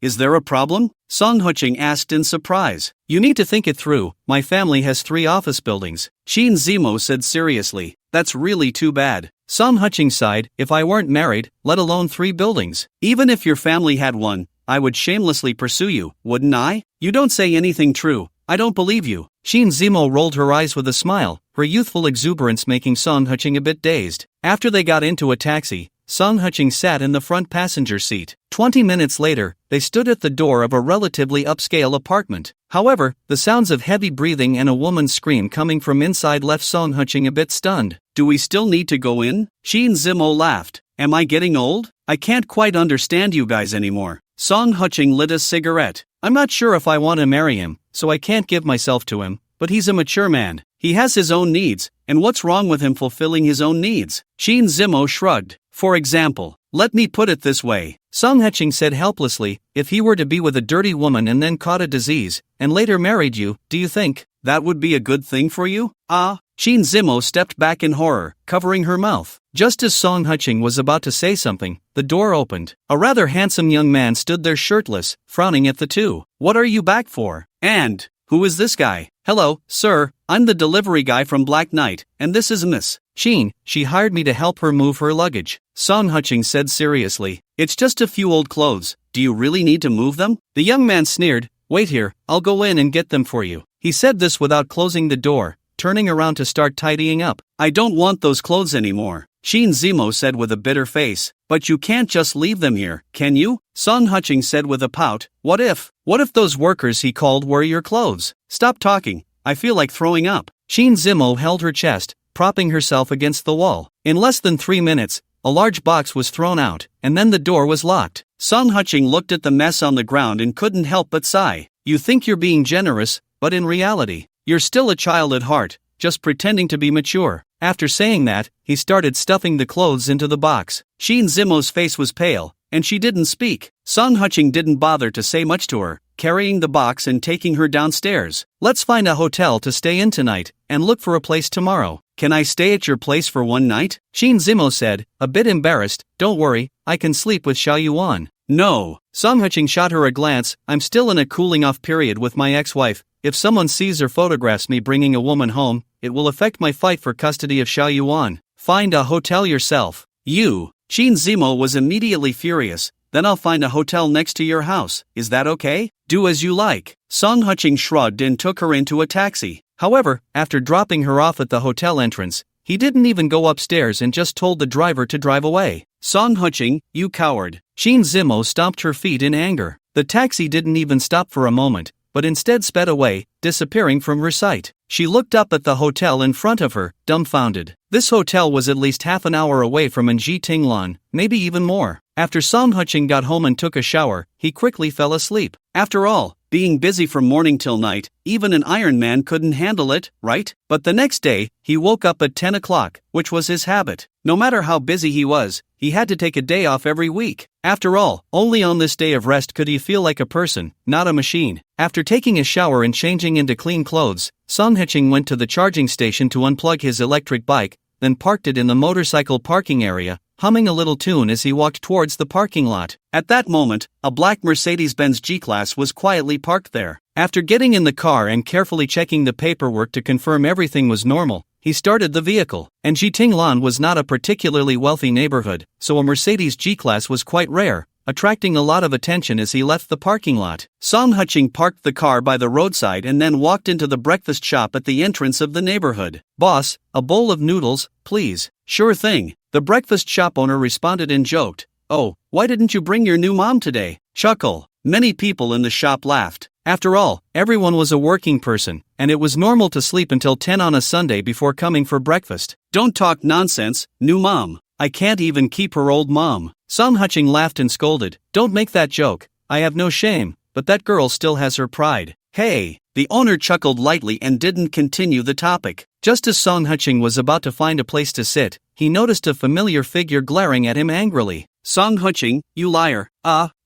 Is there a problem?" Song Qing asked in surprise. "You need to think it through, my family has 3 office buildings," Xin Zimo said seriously. "That's really too bad." Song Qing sighed, "If I weren't married, let alone 3 buildings. Even if your family had one, I would shamelessly pursue you, wouldn't I?" "You don't say anything true, I don't believe you." Xin Zimo rolled her eyes with a smile, her youthful exuberance making Song Qing a bit dazed. After they got into a taxi, Song Qing sat in the front passenger seat. 20 minutes later, they stood at the door of a relatively upscale apartment. However, the sounds of heavy breathing and a woman's scream coming from inside left Song Qing a bit stunned. "Do we still need to go in?" Xin Zimo laughed. "Am I getting old? I can't quite understand you guys anymore." Song Qing lit a cigarette. "I'm not sure if I want to marry him, so I can't give myself to him, but he's a mature man. He has his own needs, and what's wrong with him fulfilling his own needs?" Xin Zimo shrugged. "For example, let me put it this way," Song Qing said helplessly, "if he were to be with a dirty woman and then caught a disease, and later married you, do you think that would be a good thing for you?" Xin Zimo stepped back in horror, covering her mouth. Just as Song Qing was about to say something, the door opened. A rather handsome young man stood there shirtless, frowning at the two. "What are you back for? And who is this guy?" "Hello, sir, I'm the delivery guy from Black Knight, and this is Miss Xin. She hired me to help her move her luggage," Song Qing said seriously. "It's just a few old clothes. Do you really need to move them?" The young man sneered. "Wait here, I'll go in and get them for you." He said this without closing the door, turning around to start tidying up. "I don't want those clothes anymore," Xin Zimo said with a bitter face. "But you can't just leave them here, can you?" Song Qing said with a pout. What if those workers he called were your clothes?" "Stop talking, I feel like throwing up." Xin Zimo held her chest, propping herself against the wall. In less than 3 minutes, a large box was thrown out, and then the door was locked. Song Qing looked at the mess on the ground and couldn't help but sigh. "You think you're being generous, but in reality, you're still a child at heart, just pretending to be mature." After saying that, he started stuffing the clothes into the box. Xin Zimo's face was pale, and she didn't speak. Song Qing didn't bother to say much to her, carrying the box and taking her downstairs. "Let's find a hotel to stay in tonight, and look for a place tomorrow." "Can I stay at your place for one night?" Xin Zimo said, a bit embarrassed. "Don't worry, I can sleep with Xiao Yuan." "No." Song Qing shot her a glance. "I'm still in a cooling-off period with my ex-wife. If someone sees or photographs me bringing a woman home, it will affect my fight for custody of Xiao Yuan. Find a hotel yourself." "You?" Xin Zimo was immediately furious. "Then I'll find a hotel next to your house, is that okay?" "Do as you like." Song Qing shrugged and took her into a taxi. However, after dropping her off at the hotel entrance, he didn't even go upstairs and just told the driver to drive away. "Song Qing, you coward." Xin Zimo stomped her feet in anger. The taxi didn't even stop for a moment, but instead sped away, disappearing from her sight. She looked up at the hotel in front of her, dumbfounded. This hotel was at least half an hour away from Anji Tinglan, maybe even more. After Song Qing got home and took a shower, he quickly fell asleep. After all, being busy from morning till night, even an Iron Man couldn't handle it, right? But the next day, he woke up at 10 o'clock, which was his habit. No matter how busy he was, he had to take a day off every week. After all, only on this day of rest could he feel like a person, not a machine. After taking a shower and changing into clean clothes, Song Qing went to the charging station to unplug his electric bike, then parked it in the motorcycle parking area, humming a little tune as he walked towards the parking lot. At that moment, a black Mercedes-Benz G-Class was quietly parked there. After getting in the car and carefully checking the paperwork to confirm everything was normal, he started the vehicle. And Jitinglan was not a particularly wealthy neighborhood, so a Mercedes G-Class was quite rare, attracting a lot of attention as he left the parking lot. Song Qing parked the car by the roadside and then walked into the breakfast shop at the entrance of the neighborhood. "Boss, a bowl of noodles, please." "Sure thing." The breakfast shop owner responded and joked, "Oh, why didn't you bring your new mom today?" Chuckle. Many people in the shop laughed. After all, everyone was a working person, and it was normal to sleep until 10 on a Sunday before coming for breakfast. "Don't talk nonsense, new mom. I can't even keep her old mom." Song Qing laughed and scolded, "Don't make that joke. I have no shame, but that girl still has her pride. Hey, the owner chuckled lightly and didn't continue the topic. Just as Song Huching was about to find a place to sit, he noticed a familiar figure glaring at him angrily. Song Huching, you liar.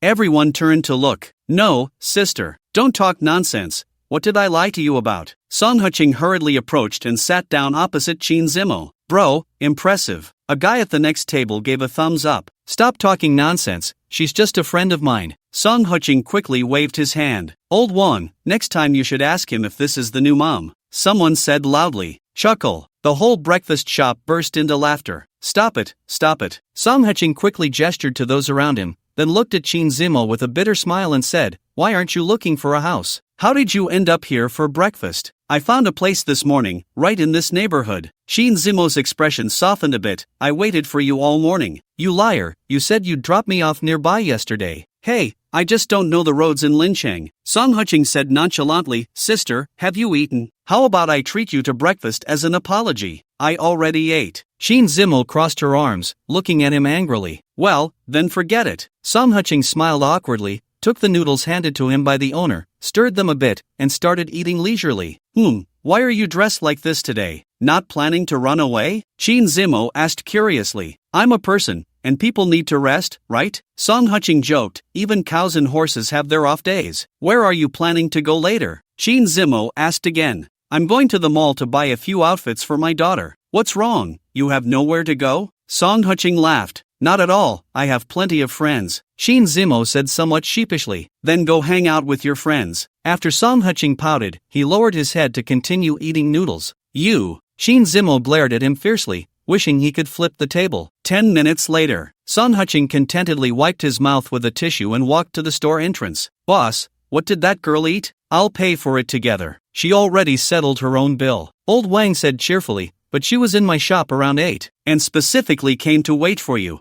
Everyone turned to look. No, sister, don't talk nonsense. What did I lie to you about? Song Huching hurriedly approached and sat down opposite Qin Zimo. Bro, impressive. A guy at the next table gave a thumbs up. Stop talking nonsense, she's just a friend of mine. Song Huching quickly waved his hand. Old Wong, next time you should ask him if this is the new mom. Someone said loudly. Chuckle. The whole breakfast shop burst into laughter. Stop it, stop it. Song Huching quickly gestured to those around him, then looked at Qin Zimo with a bitter smile and said, Why aren't you looking for a house? How did you end up here for breakfast? I found a place this morning, right in this neighborhood. Qin Zimo's expression softened a bit. I waited for you all morning. You liar, you said you'd drop me off nearby yesterday. Hey, I just don't know the roads in Lincheng. Song Huching said nonchalantly, Sister, have you eaten? How about I treat you to breakfast as an apology? I already ate. Qin Zimo crossed her arms, looking at him angrily. Well, then forget it. Song Huching smiled awkwardly, took the noodles handed to him by the owner, stirred them a bit, and started eating leisurely. Why are you dressed like this today? Not planning to run away? Qin Zimo asked curiously. I'm a person, and people need to rest, right? Song Huching joked, even cows and horses have their off days. Where are you planning to go later? Qin Zimo asked again. I'm going to the mall to buy a few outfits for my daughter. What's wrong? You have nowhere to go? Song Huching laughed. Not at all, I have plenty of friends. Qin Zimo said somewhat sheepishly. Then go hang out with your friends. After Song Huching pouted, he lowered his head to continue eating noodles. You! Qin Zimo glared at him fiercely, wishing he could flip the table. 10 minutes later, Song Huching contentedly wiped his mouth with a tissue and walked to the store entrance. Boss, what did that girl eat? I'll pay for it together. She already settled her own bill. Old Wang said cheerfully, but she was in my shop around 8, and specifically came to wait for you.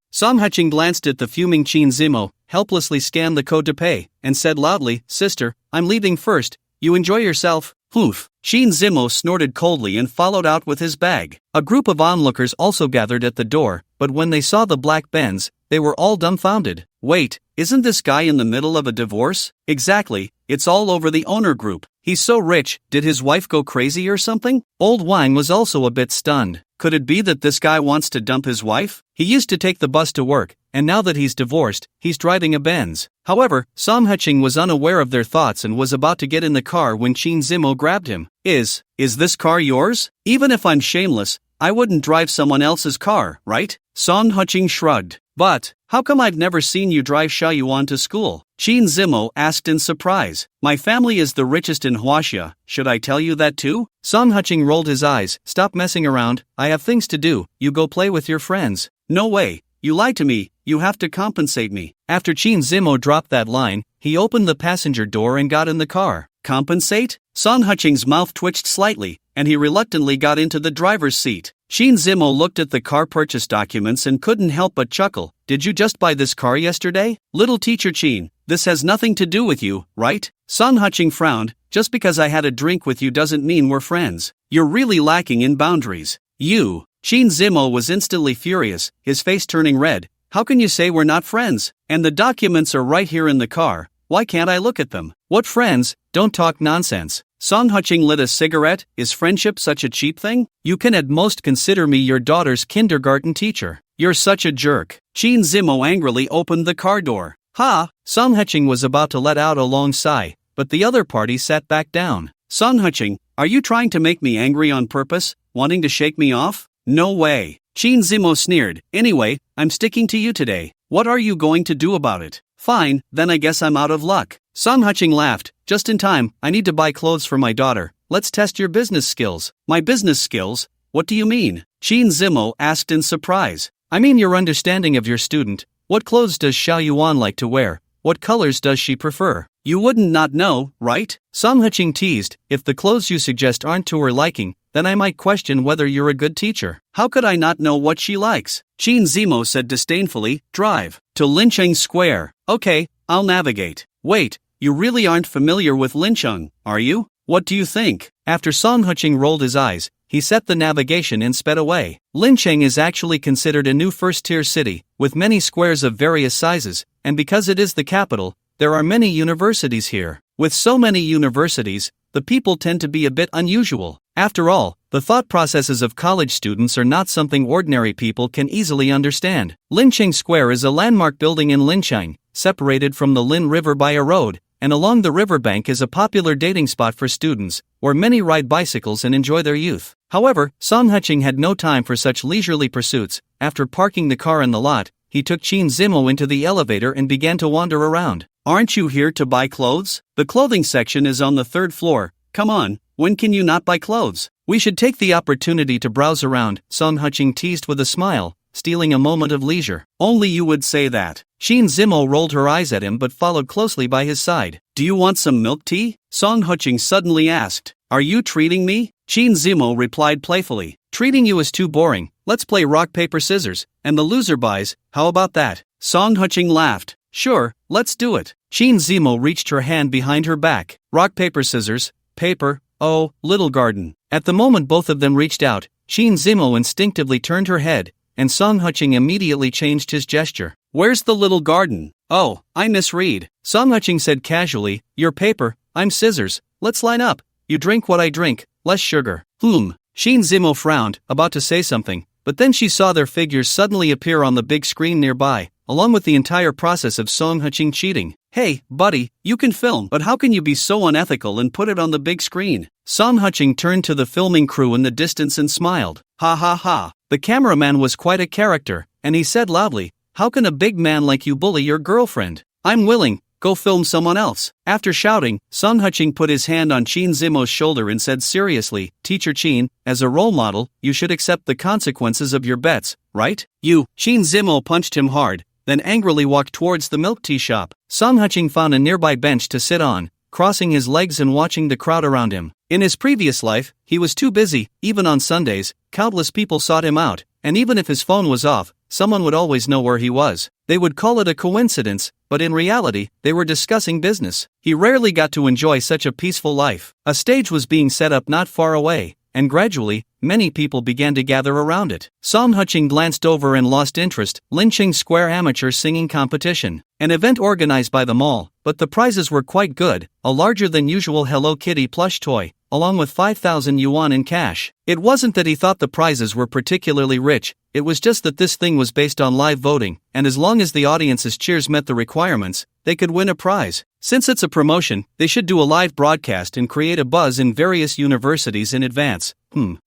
Song Huching glanced at the fuming Qin Zimo, helplessly scanned the code to pay, and said loudly, Sister, I'm leaving first. You enjoy yourself. Qin Zimo snorted coldly and followed out with his bag. A group of onlookers also gathered at the door, but when they saw the black Benz, they were all dumbfounded. Wait, isn't this guy in the middle of a divorce? Exactly, it's all over the owner group. He's so rich, did his wife go crazy or something? Old Wang was also a bit stunned. Could it be that this guy wants to dump his wife? He used to take the bus to work, and now that he's divorced, he's driving a Benz. However, Song Huching was unaware of their thoughts and was about to get in the car when Qin Zimo grabbed him. Is this car yours? Even if I'm shameless, I wouldn't drive someone else's car, right? Song Huching shrugged. But, how come I've never seen you drive Xiaoyuan to school? Qin Zimo asked in surprise. My family is the richest in Huaxia, should I tell you that too? Song Huching rolled his eyes. Stop messing around, I have things to do, you go play with your friends. No way, you lied to me, you have to compensate me. After Qin Zimo dropped that line, he opened the passenger door and got in the car. Compensate? Song Huching's mouth twitched slightly, and he reluctantly got into the driver's seat. Qin Zimo looked at the car purchase documents and couldn't help but chuckle. Did you just buy this car yesterday? Little teacher Qin, this has nothing to do with you, right? Song Huching frowned. Just because I had a drink with you doesn't mean we're friends. You're really lacking in boundaries. You. Qin Zimo was instantly furious, his face turning red. How can you say we're not friends? And the documents are right here in the car. Why can't I look at them? What friends? Don't talk nonsense. Song Huching lit a cigarette. Is friendship such a cheap thing? You can at most consider me your daughter's kindergarten teacher. You're such a jerk. Qin Zimo angrily opened the car door. Ha! Song Huching was about to let out a long sigh, but the other party sat back down. Song Huching, are you trying to make me angry on purpose, wanting to shake me off? No way. Qin Zimo sneered. Anyway, I'm sticking to you today. What are you going to do about it? Fine, then I guess I'm out of luck. Song Huching laughed. Just in time, I need to buy clothes for my daughter. Let's test your business skills. My business skills? What do you mean? Qin Zimo asked in surprise. I mean your understanding of your student. What clothes does Xiaoyuan like to wear? What colors does she prefer? You wouldn't not know, right? Song Huching teased. If the clothes you suggest aren't to her liking, then I might question whether you're a good teacher. How could I not know what she likes? Qin Zimo said disdainfully. Drive to Lincheng Square. Okay, I'll navigate. Wait, you really aren't familiar with Lincheng, are you? What do you think? After Song Huching rolled his eyes, he set the navigation and sped away. Lincheng is actually considered a new first-tier city, with many squares of various sizes, and because it is the capital, there are many universities here. With so many universities, the people tend to be a bit unusual. After all, the thought processes of college students are not something ordinary people can easily understand. Linqing Square is a landmark building in Linqing, separated from the Lin River by a road, and along the riverbank is a popular dating spot for students, where many ride bicycles and enjoy their youth. However, Song Huching had no time for such leisurely pursuits. After parking the car in the lot, he took Qin Zimo into the elevator and began to wander around. Aren't you here to buy clothes? The clothing section is on the 3rd floor. Come on, when can you not buy clothes? We should take the opportunity to browse around, Song Huching teased with a smile, stealing a moment of leisure. Only you would say that. Qin Zimo rolled her eyes at him but followed closely by his side. Do you want some milk tea? Song Huching suddenly asked. Are you treating me? Qin Zimo replied playfully. Treating you is too boring. Let's play rock paper scissors, and the loser buys. How about that? Song Huching laughed. Sure, let's do it. Qin Zimo reached her hand behind her back. Rock paper scissors, paper, oh, little garden. At the moment both of them reached out, Qin Zimo instinctively turned her head, and Song Huching immediately changed his gesture. Where's the little garden? Oh, I misread. Song Huching said casually, you're paper, I'm scissors, let's line up. You drink what I drink, less sugar. Qin Zimo frowned, about to say something, but then she saw their figures suddenly appear on the big screen nearby, along with the entire process of Song Huching cheating. Hey, buddy, you can film, but how can you be so unethical and put it on the big screen? Song Huching turned to the filming crew in the distance and smiled. Ha ha ha. The cameraman was quite a character, and he said loudly, how can a big man like you bully your girlfriend? I'm willing, go film someone else. After shouting, Song Huching put his hand on Qin Zimo's shoulder and said seriously, Teacher Qin, as a role model, you should accept the consequences of your bets, right? You. Qin Zimo punched him hard, then angrily walked towards the milk tea shop. Song Huching found a nearby bench to sit on, crossing his legs and watching the crowd around him. In his previous life, he was too busy. Even on Sundays, countless people sought him out, and even if his phone was off, someone would always know where he was. They would call it a coincidence, but in reality, they were discussing business. He rarely got to enjoy such a peaceful life. A stage was being set up not far away, and gradually, many people began to gather around it. Song Huching glanced over and lost interest. Linqing Square Amateur Singing Competition. An event organized by the mall, but the prizes were quite good. A larger than usual Hello Kitty plush toy, along with 5,000 yuan in cash. It wasn't that he thought the prizes were particularly rich, it was just that this thing was based on live voting, and as long as the audience's cheers met the requirements, they could win a prize. Since it's a promotion, they should do a live broadcast and create a buzz in various universities in advance.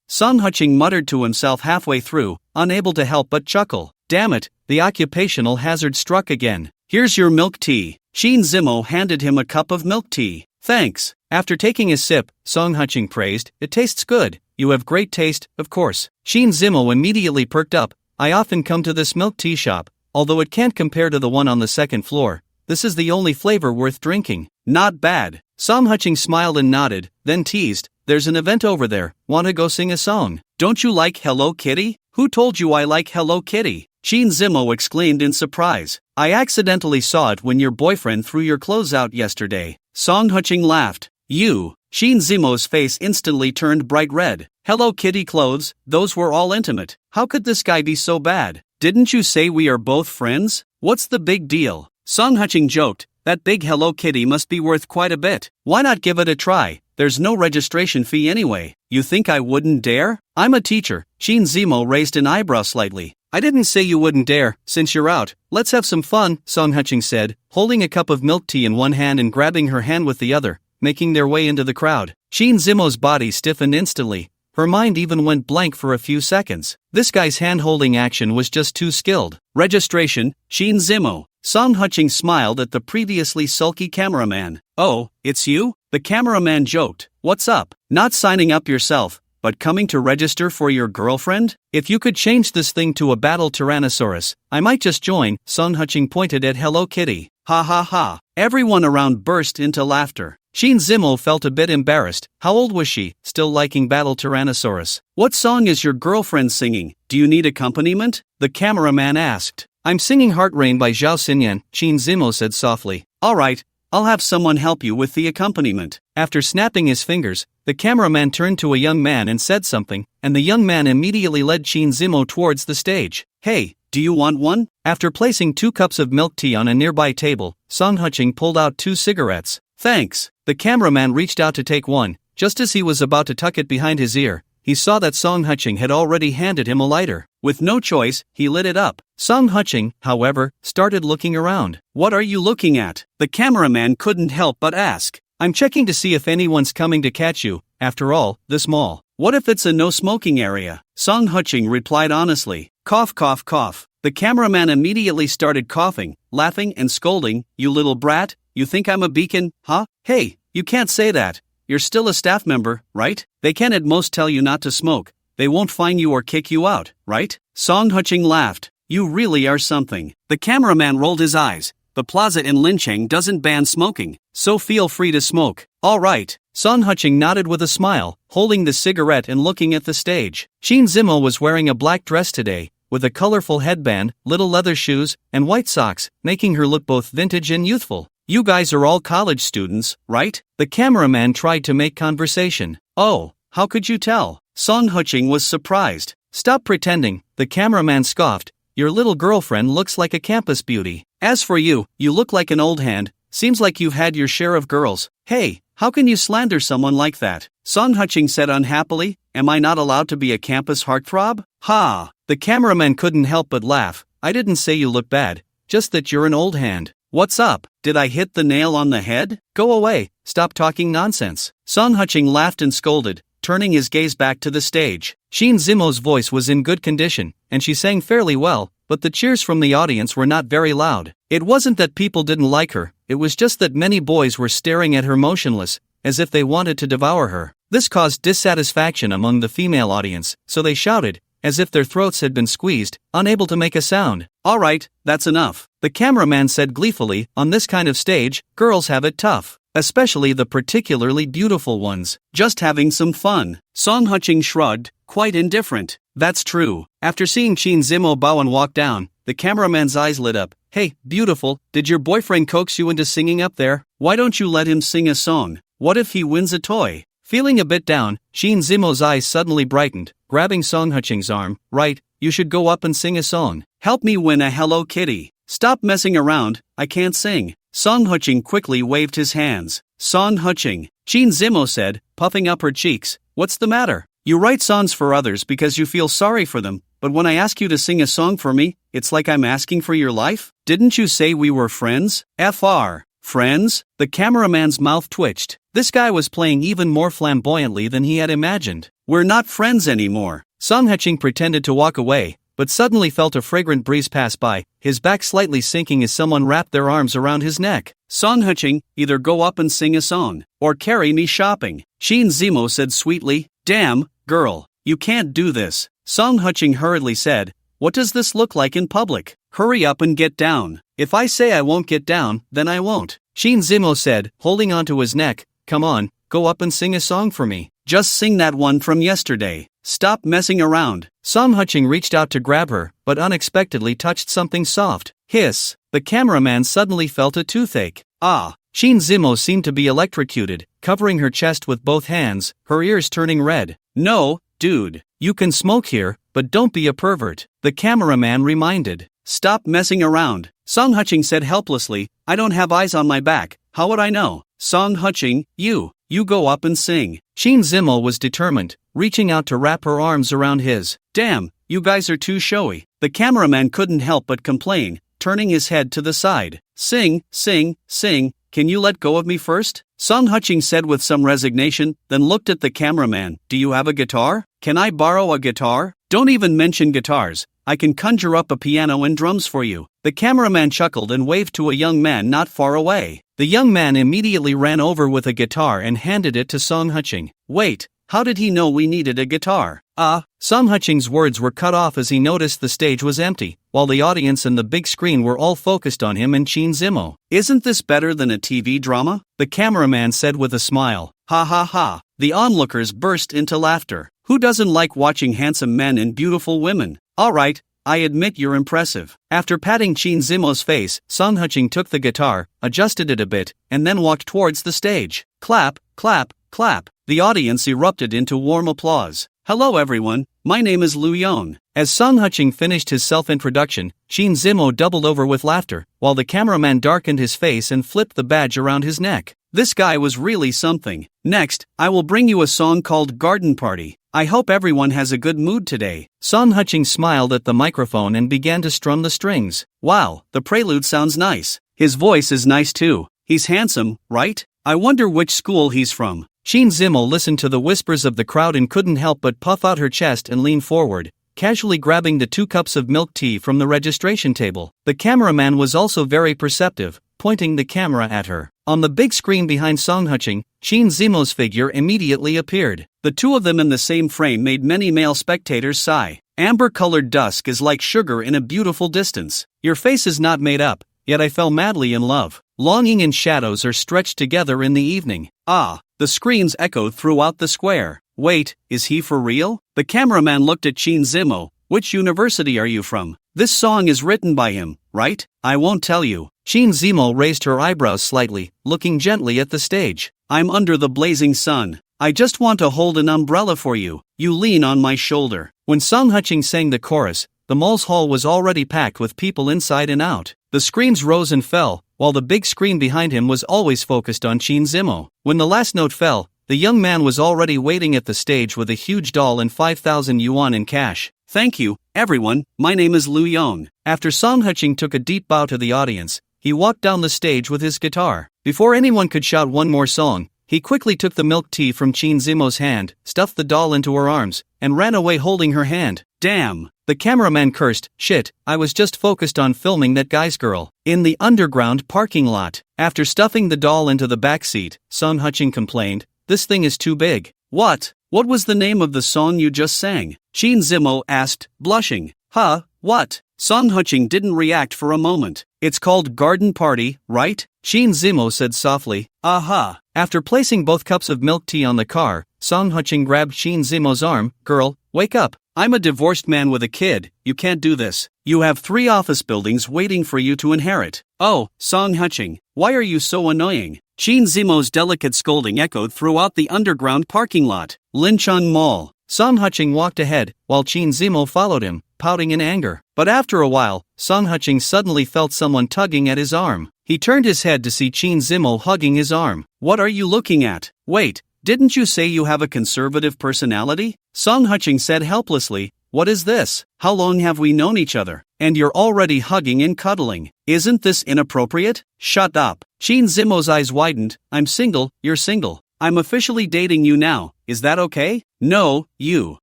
Song Huching muttered to himself halfway through, unable to help but chuckle. Damn it, the occupational hazard struck again. Here's your milk tea. Qin Zimo handed him a cup of milk tea. Thanks. After taking a sip, Song Huching praised, it tastes good. You have great taste, of course. Qin Zimo immediately perked up. I often come to this milk tea shop, although it can't compare to the one on the 2nd floor. This is the only flavor worth drinking. Not bad. Song Huching smiled and nodded, then teased, there's an event over there, wanna go sing a song? Don't you like Hello Kitty? Who told you I like Hello Kitty? Qin Zimo exclaimed in surprise. I accidentally saw it when your boyfriend threw your clothes out yesterday. Song Huching laughed. You. Qin Zimo's face instantly turned bright red. Hello Kitty clothes, those were all intimate. How could this guy be so bad? Didn't you say we are both friends? What's the big deal? Song Huching joked, that big Hello Kitty must be worth quite a bit. Why not give it a try? There's no registration fee anyway. You think I wouldn't dare? I'm a teacher. Qin Zimo raised an eyebrow slightly. I didn't say you wouldn't dare. Since you're out, let's have some fun, Song Huching said, holding a cup of milk tea in one hand and grabbing her hand with the other, making their way into the crowd. Qin Zimo's body stiffened instantly. Her mind even went blank for a few seconds. This guy's hand-holding action was just too skilled. Registration, Qin Zimo. Song Huching smiled at the previously sulky cameraman. Oh, it's you? The cameraman joked. What's up? Not signing up yourself, but coming to register for your girlfriend? If you could change this thing to a battle Tyrannosaurus, I might just join. Song Huching pointed at Hello Kitty. Ha ha ha. Everyone around burst into laughter. Qin Zimo felt a bit embarrassed. How old was she, still liking Battle Tyrannosaurus? What song is your girlfriend singing? Do you need accompaniment? The cameraman asked. I'm singing Heart Rain by Zhao Xinyan, Qin Zimo said softly. Alright, I'll have someone help you with the accompaniment. After snapping his fingers, the cameraman turned to a young man and said something, and the young man immediately led Qin Zimo towards the stage. Hey, Do you want one? After placing 2 cups of milk tea on a nearby table, Song Qing pulled out 2 cigarettes. Thanks. The cameraman reached out to take one. Just as he was about to tuck it behind his ear, he saw that Song Qing had already handed him a lighter. With no choice, he lit it up. Song Qing, however, started looking around. What are you looking at? The cameraman couldn't help but ask. I'm checking to see if anyone's coming to catch you. After all, this mall. What if it's a no-smoking area? Song Qing replied honestly. Cough, cough, cough. The cameraman immediately started coughing, laughing and scolding. You little brat, you think I'm a beacon, huh? Hey, you can't say that. You're still a staff member, right? They can at most tell you not to smoke. They won't fine you or kick you out, right? Song Qing laughed. You really are something. The cameraman rolled his eyes. The plaza in Lincheng doesn't ban smoking, so feel free to smoke. All right. Song Qing nodded with a smile, holding the cigarette and looking at the stage. Qin Zimo was wearing a black dress today, with a colorful headband, little leather shoes, and white socks, making her look both vintage and youthful. You guys are all college students, right? The cameraman tried to make conversation. Oh, how could you tell? Song Qing was surprised. Stop pretending, the cameraman scoffed. Your little girlfriend looks like a campus beauty. As for you, you look like an old hand. Seems like you've had your share of girls. Hey, how can you slander someone like that? Song Qing said unhappily. Am I not allowed to be a campus heartthrob? Ha! The cameraman couldn't help but laugh. I didn't say you look bad, just that you're an old hand. What's up? Did I hit the nail on the head? Go away, stop talking nonsense. Song Qing laughed and scolded, turning his gaze back to the stage. Qin Zimo's voice was in good condition, and she sang fairly well, but the cheers from the audience were not very loud. It wasn't that people didn't like her, it was just that many boys were staring at her motionless, as if they wanted to devour her. This caused dissatisfaction among the female audience, so they shouted, as if their throats had been squeezed, unable to make a sound. All right, that's enough. The cameraman said gleefully, on this kind of stage, girls have it tough. Especially the particularly beautiful ones. Just having some fun. Song Qing shrugged, quite indifferent. That's true. After seeing Qin Zimo bow and walk down, the cameraman's eyes lit up. Hey, beautiful, did your boyfriend coax you into singing up there? Why don't you let him sing a song? What if he wins a toy? Feeling a bit down, Qin Zimo's eyes suddenly brightened, grabbing Song Qing's arm. Right, you should go up and sing a song. Help me win a Hello Kitty. Stop messing around, I can't sing. Song Qing quickly waved his hands. Song Qing, Qin Zimo said, puffing up her cheeks. What's the matter? You write songs for others because you feel sorry for them, but when I ask you to sing a song for me, it's like I'm asking for your life? Didn't you say we were friends? Fr. Friends? The cameraman's mouth twitched. This guy was playing even more flamboyantly than he had imagined. We're not friends anymore. Song Qing pretended to walk away, but suddenly felt a fragrant breeze pass by, his back slightly sinking as someone wrapped their arms around his neck. Song Qing, either go up and sing a song, or carry me shopping. Qin Zimo said sweetly. Damn, girl, you can't do this. Song Qing hurriedly said, what does this look like in public? Hurry up and get down. If I say I won't get down, then I won't. Qin Zimo said, holding onto his neck. Come on, go up and sing a song for me. Just sing that one from yesterday. Stop messing around. Song Qing reached out to grab her, but unexpectedly touched something soft. Hiss. The cameraman suddenly felt a toothache. Ah. Qin Zimo seemed to be electrocuted, covering her chest with both hands, her ears turning red. No, dude. You can smoke here, but don't be a pervert. The cameraman reminded. Stop messing around. Song Qing said helplessly, I don't have eyes on my back. How would I know? Song Qing, you go up and sing. Qin Zimo was determined, reaching out to wrap her arms around his. Damn, you guys are too showy. The cameraman couldn't help but complain, turning his head to the side. Sing, sing, sing, can you let go of me first? Song Qing said with some resignation, then looked at the cameraman. Do you have a guitar? Can I borrow a guitar? Don't even mention guitars. I can conjure up a piano and drums for you. The cameraman chuckled and waved to a young man not far away. The young man immediately ran over with a guitar and handed it to Song Qing. Wait, how did he know we needed a guitar? Song Qing's words were cut off as he noticed the stage was empty, while the audience and the big screen were all focused on him and Qin Zimo. Isn't this better than a TV drama? The cameraman said with a smile. Ha ha ha. The onlookers burst into laughter. Who doesn't like watching handsome men and beautiful women? Alright, I admit you're impressive. After patting Qin Zimo's face, Song Qing took the guitar, adjusted it a bit, and then walked towards the stage. Clap, clap, clap. The audience erupted into warm applause. Hello everyone, my name is Lu Yon. As Song Qing finished his self-introduction, Qin Zimo doubled over with laughter, while the cameraman darkened his face and flipped the badge around his neck. This guy was really something. Next, I will bring you a song called Garden Party. I hope everyone has a good mood today. Song Qing smiled at the microphone and began to strum the strings. Wow, the prelude sounds nice. His voice is nice too. He's handsome, right? I wonder which school he's from. Qin Zimo listened to the whispers of the crowd and couldn't help but puff out her chest and lean forward, casually grabbing the 2 cups of milk tea from the registration table. The cameraman was also very perceptive, pointing the camera at her. On the big screen behind Song Qing, Qin Zimo's figure immediately appeared. The two of them in the same frame made many male spectators sigh. Amber-colored dusk is like sugar in a beautiful distance. Your face is not made up, yet I fell madly in love. Longing and shadows are stretched together in the evening. Ah, the screams echoed throughout the square. Wait, is he for real? The cameraman looked at Qin Zimo. Which university are you from? This song is written by him, right? I won't tell you. Qin Zimo raised her eyebrows slightly, looking gently at the stage. I'm under the blazing sun. I just want to hold an umbrella for you. You lean on my shoulder. When Song Qing sang the chorus, the mall's hall was already packed with people inside and out. The screams rose and fell, while the big screen behind him was always focused on Qin Zimo. When the last note fell, the young man was already waiting at the stage with a huge doll and 5,000 yuan in cash. Thank you, everyone, my name is Lu Yon. After Song Qing took a deep bow to the audience, he walked down the stage with his guitar. Before anyone could shout one more song, he quickly took the milk tea from Qin Zimo's hand, stuffed the doll into her arms, and ran away holding her hand. Damn! The cameraman cursed. Shit, I was just focused on filming that guy's girl. In the underground parking lot, after stuffing the doll into the back seat, Song Qing complained, this thing is too big. What? What was the name of the song you just sang? Qin Zimo asked, blushing. Huh, what? Song Qing didn't react for a moment. It's called Garden Party, right? Qin Zimo said softly. Aha. After placing both cups of milk tea on the car, Song Qing grabbed Qin Zimo's arm. Girl, wake up. I'm a divorced man with a kid, you can't do this. You have 3 office buildings waiting for you to inherit. Oh, Song Qing, why are you so annoying? Qin Zimo's delicate scolding echoed throughout the underground parking lot. Lincheng Mall. Song Qing walked ahead, while Qin Zimo followed him, pouting in anger. But after a while, Song Qing suddenly felt someone tugging at his arm. He turned his head to see Qin Zimo hugging his arm. What are you looking at? Wait, didn't you say you have a conservative personality? Song Qing said helplessly. What is this? How long have we known each other? And you're already hugging and cuddling. Isn't this inappropriate? Shut up. Qin Zimo's eyes widened. I'm single, you're single. I'm officially dating you now, is that okay? No, you.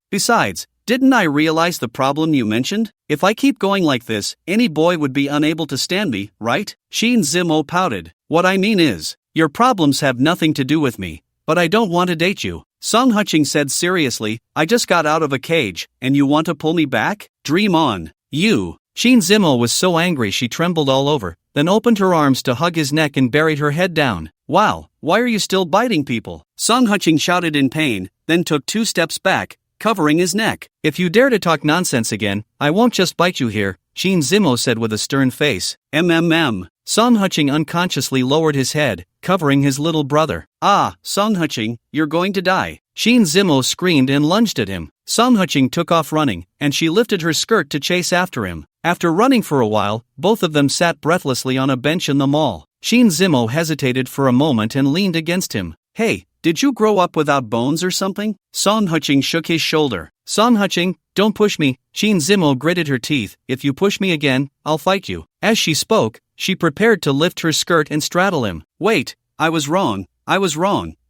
Besides, didn't I realize the problem you mentioned? If I keep going like this, any boy would be unable to stand me, right? Qin Zimo pouted. What I mean is, your problems have nothing to do with me, but I don't want to date you. Song Qing said seriously, I just got out of a cage, and you want to pull me back? Dream on. You. Qin Zimo was so angry she trembled all over, then opened her arms to hug his neck and buried her head down. Wow, why are you still biting people? Song Qing shouted in pain, then took 2 steps back, covering his neck. If you dare to talk nonsense again, I won't just bite you here, Qin Zimo said with a stern face. Song Qing unconsciously lowered his head, covering his little brother. Ah, Song Qing, you're going to die. Qin Zimo screamed and lunged at him. Song Qing took off running, and she lifted her skirt to chase after him. After running for a while, both of them sat breathlessly on a bench in the mall. Qin Zimo hesitated for a moment and leaned against him. Hey, did you grow up without bones or something? Song Qing shook his shoulder. Song Qing, don't push me. Qin Zimo gritted her teeth. If you push me again, I'll fight you. As she spoke, she prepared to lift her skirt and straddle him. Wait, I was wrong.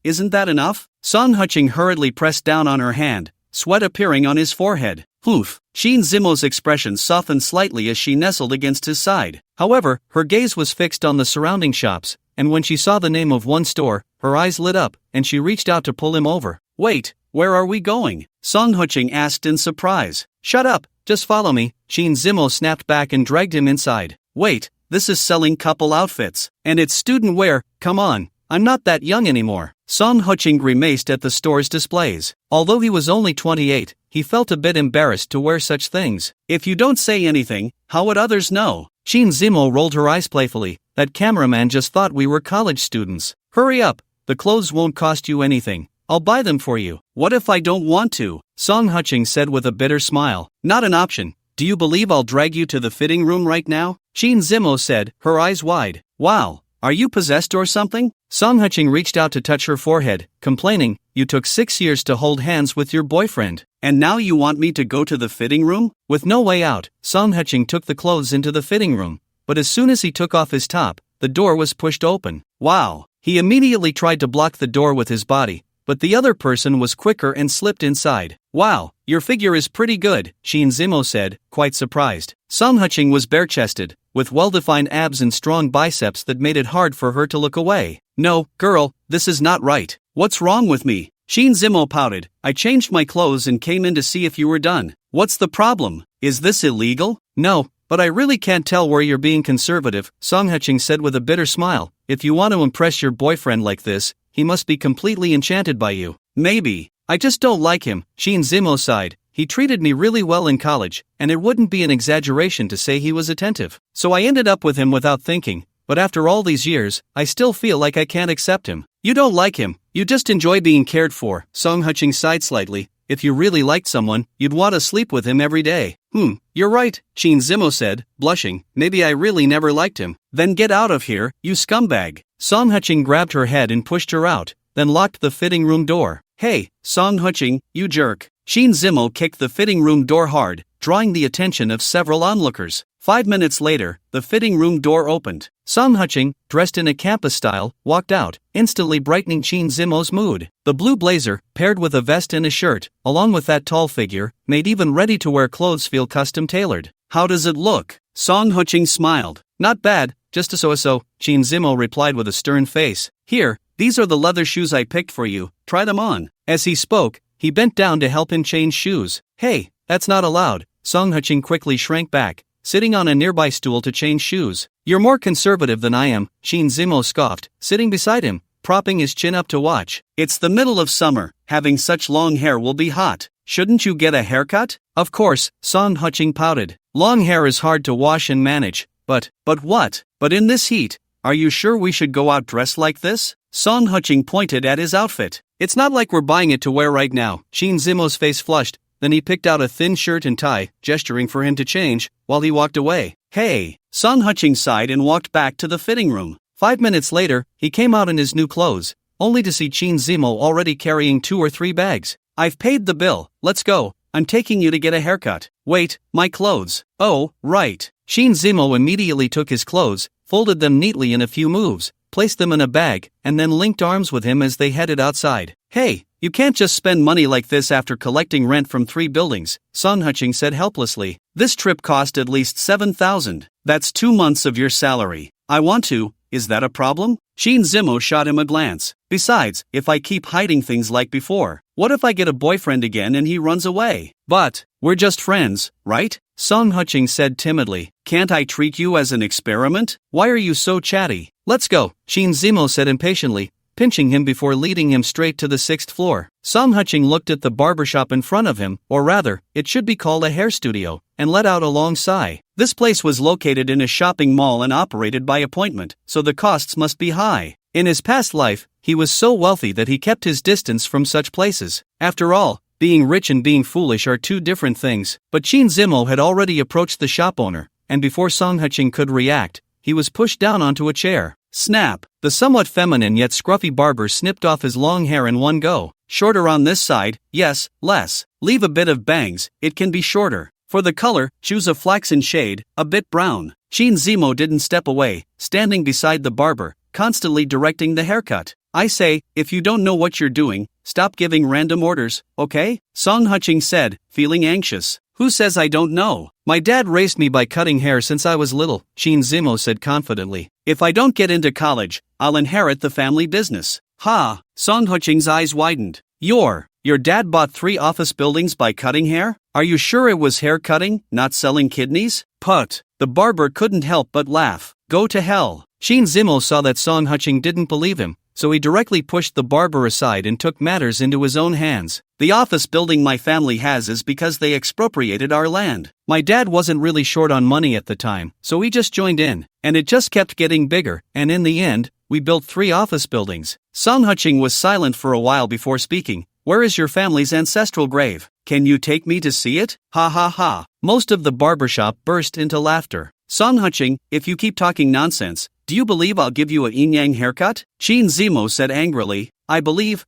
Isn't that enough? Song Qing hurriedly pressed down on her hand, sweat appearing on his forehead. Poof. Qin Zimo's expression softened slightly as she nestled against his side. However, her gaze was fixed on the surrounding shops, and when she saw the name of one store, her eyes lit up, and she reached out to pull him over. Wait, where are we going? Song Qing asked in surprise. Shut up, just follow me. Qin Zimo snapped back and dragged him inside. Wait, this is selling couple outfits, and it's student wear, come on, I'm not that young anymore. Song Qing grimaced at the store's displays. Although he was only 28, he felt a bit embarrassed to wear such things. If you don't say anything, how would others know? Qin Zimo rolled her eyes playfully. That cameraman just thought we were college students. Hurry up, the clothes won't cost you anything. I'll buy them for you. What if I don't want to? Song Huching said with a bitter smile. Not an option. Do you believe I'll drag you to the fitting room right now? Shin Zimo said, her eyes wide. Wow, are you possessed or something? Song Huching reached out to touch her forehead, complaining, you took 6 years to hold hands with your boyfriend, and now you want me to go to the fitting room? With no way out, Song Huching took the clothes into the fitting room, but as soon as he took off his top, the door was pushed open. Wow! He immediately tried to block the door with his body, but the other person was quicker and slipped inside. Wow, your figure is pretty good, Shin Zimo said, quite surprised. Song Huching was bare-chested, with well-defined abs and strong biceps that made it hard for her to look away. No, girl, this is not right. What's wrong with me? Shin Zimo pouted. I changed my clothes and came in to see if you were done. What's the problem? Is this illegal? No, but I really can't tell where you're being conservative, Song Huching said with a bitter smile. If you want to impress your boyfriend like this, he must be completely enchanted by you. Maybe. I just don't like him, Shin Zimo sighed. He treated me really well in college, and it wouldn't be an exaggeration to say he was attentive. So I ended up with him without thinking, but after all these years, I still feel like I can't accept him. You don't like him, you just enjoy being cared for, Song Huching sighed slightly. If you really liked someone, you'd want to sleep with him every day. You're right, Shin Zimo said, blushing. Maybe I really never liked him. Then get out of here, you scumbag. Song Huching grabbed her head and pushed her out, then locked the fitting room door. Hey, Song Huching, you jerk. Shin Zimo kicked the fitting room door hard, drawing the attention of several onlookers. 5 minutes later, the fitting room door opened. Song Huching, dressed in a campus style, walked out, instantly brightening Shin Zimo's mood. The blue blazer, paired with a vest and a shirt, along with that tall figure, made even ready-to-wear clothes feel custom-tailored. How does it look? Song Huching smiled. Not bad, just a so-so, Shin Zimo replied with a stern face. Here, these are the leather shoes I picked for you, try them on. As he spoke, he bent down to help him change shoes. Hey, that's not allowed. Song Huching quickly shrank back, sitting on a nearby stool to change shoes. You're more conservative than I am, Shin Zimo scoffed, sitting beside him, propping his chin up to watch. It's the middle of summer, having such long hair will be hot. Shouldn't you get a haircut? Of course, Song Huching pouted. Long hair is hard to wash and manage, but what? But in this heat, are you sure we should go out dressed like this? Song Huching pointed at his outfit. It's not like we're buying it to wear right now. Shin Zimo's face flushed, then he picked out a thin shirt and tie, gesturing for him to change, while he walked away. Hey! Song Huching sighed and walked back to the fitting room. 5 minutes later, he came out in his new clothes, only to see Shin Zimo already carrying 2 or 3 bags. I've paid the bill, let's go. I'm taking you to get a haircut. Wait, my clothes. Oh, right. Shin Zimo immediately took his clothes, folded them neatly in a few moves, placed them in a bag, and then linked arms with him as they headed outside. Hey, you can't just spend money like this after collecting rent from 3 buildings, Song Huching said helplessly. This trip cost at least 7,000. That's 2 months of your salary. I want to, is that a problem? Shin Zimo shot him a glance. Besides, if I keep hiding things like before, what if I get a boyfriend again and he runs away? But, we're just friends, right? Song Huching said timidly. Can't I treat you as an experiment? Why are you so chatty? Let's go, Shin Zimo said impatiently, pinching him before leading him straight to the 6th floor. Song Huching looked at the barbershop in front of him, or rather, it should be called a hair studio, and let out a long sigh. This place was located in a shopping mall and operated by appointment, so the costs must be high. In his past life, he was so wealthy that he kept his distance from such places. After all, being rich and being foolish are 2 different things. But Shin Zimo had already approached the shop owner, and before Song Huching could react, he was pushed down onto a chair. Snap! The somewhat feminine yet scruffy barber snipped off his long hair in one go. Shorter on this side, yes, less. Leave a bit of bangs, it can be shorter. For the color, choose a flaxen shade, a bit brown. Shin Zimo didn't step away, standing beside the barber, constantly directing the haircut. I say, if you don't know what you're doing, stop giving random orders, okay? Song Huching said, feeling anxious. Who says I don't know? My dad raised me by cutting hair since I was little, Shin Zimo said confidently. If I don't get into college, I'll inherit the family business. Ha! Song Huching's eyes widened. Your dad bought 3 office buildings by cutting hair? Are you sure it was hair cutting, not selling kidneys? Put. The barber couldn't help but laugh. Go to hell. Shin Zimo saw that Song Huching didn't believe him, so he directly pushed the barber aside and took matters into his own hands. The office building my family has is because they expropriated our land. My dad wasn't really short on money at the time, so he just joined in, and it just kept getting bigger, and in the end, we built 3 office buildings. Song Huching was silent for a while before speaking. Where is your family's ancestral grave? Can you take me to see it? Ha ha ha. Most of the barbershop burst into laughter. Song Qing, if you keep talking nonsense, do you believe I'll give you a yin-yang haircut? Qin Zimo said angrily. I believe,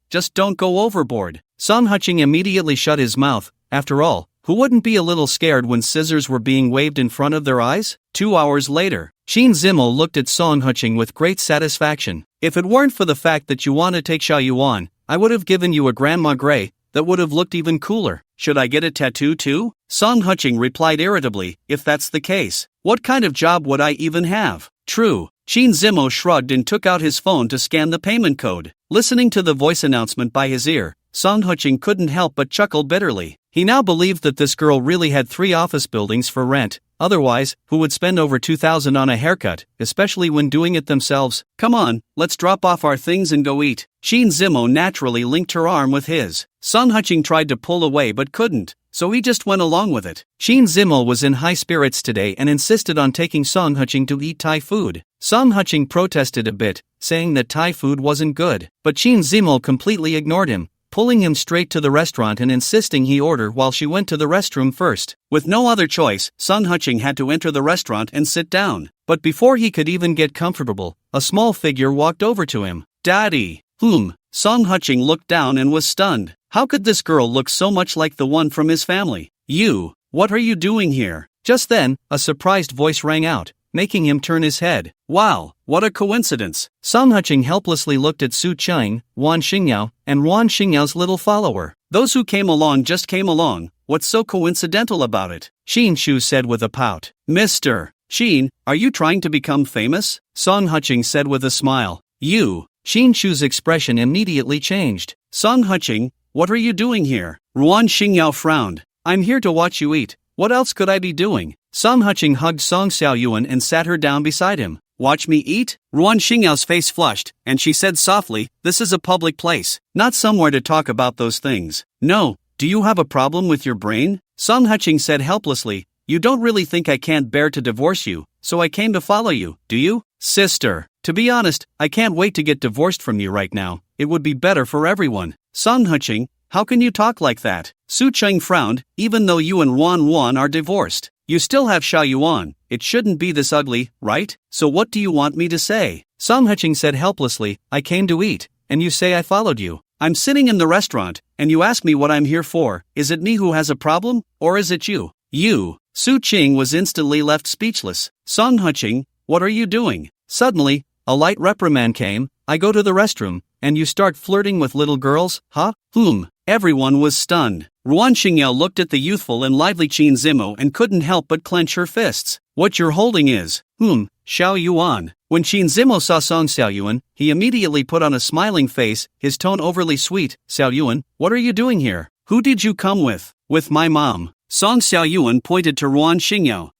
just don't go overboard. Song Qing immediately shut his mouth. After all, who wouldn't be a little scared when scissors were being waved in front of their eyes? 2 hours later, Qin Zimo looked at Song Qing with great satisfaction. If it weren't for the fact that you want to take Xiao Yuan, I would have given you a Grandma Gray that would have looked even cooler. Should I get a tattoo too? Song Qing replied irritably. If that's the case, what kind of job would I even have? True. Qin Zimo shrugged and took out his phone to scan the payment code. Listening to the voice announcement by his ear, Song Qing couldn't help but chuckle bitterly. He now believed that this girl really had 3 office buildings for rent. Otherwise, who would spend over 2,000 on a haircut, especially when doing it themselves? Come on, let's drop off our things and go eat. Qin Zimo naturally linked her arm with his. Song Qing tried to pull away but couldn't, so he just went along with it. Qin Zimo was in high spirits today and insisted on taking Song Qing to eat Thai food. Song Qing protested a bit, saying that Thai food wasn't good, but Qin Zimo completely ignored him, pulling him straight to the restaurant and insisting he order while she went to the restroom first. With no other choice, Song Qing had to enter the restaurant and sit down. But before he could even get comfortable, a small figure walked over to him. Daddy! Song Qing looked down and was stunned. How could this girl look so much like the one from his family? You, what are you doing here? Just then, a surprised voice rang out, making him turn his head. Wow, what a coincidence. Song Qing helplessly looked at Su Qing, Wan Xingyao, and Wan Xingyao's little follower. Those who came along just came along. What's so coincidental about it? Xin Shu said with a pout. Mr. Xin, are you trying to become famous? Song Qing said with a smile. Xin Shu's expression immediately changed. Song Qing, what are you doing here? Wan Xingyao frowned. I'm here to watch you eat. What else could I be doing? Song Qing hugged Song Xiaoyuan and sat her down beside him. Watch me eat? Ruan Xingyao's face flushed, and she said softly, this is a public place, not somewhere to talk about those things. No, do you have a problem with your brain? Song Qing said helplessly, you don't really think I can't bear to divorce you, so I came to follow you, do you? Sister, to be honest, I can't wait to get divorced from you right now. It would be better for everyone. Song Qing, how can you talk like that? Su Qing frowned, even though you and Wan are divorced. You still have Xiao Yuan. It shouldn't be this ugly, right? So what do you want me to say? Song Qing said helplessly, I came to eat, and you say I followed you. I'm sitting in the restaurant, and you ask me what I'm here for. Is it me who has a problem, or is it you? You. Su Qing was instantly left speechless. Song Qing, what are you doing? Suddenly, a light reprimand came. I go to the restroom, and you start flirting with little girls, huh? Everyone was stunned. Ruan Xingyao looked at the youthful and lively Qin Zimo and couldn't help but clench her fists. What you're holding is, Xiao Yuan. When Qin Zimo saw Song Xiaoyuan, he immediately put on a smiling face, his tone overly sweet. Xiaoyuan, what are you doing here? Who did you come with? With my mom. Song Xiaoyuan pointed to Ruan Xingyao.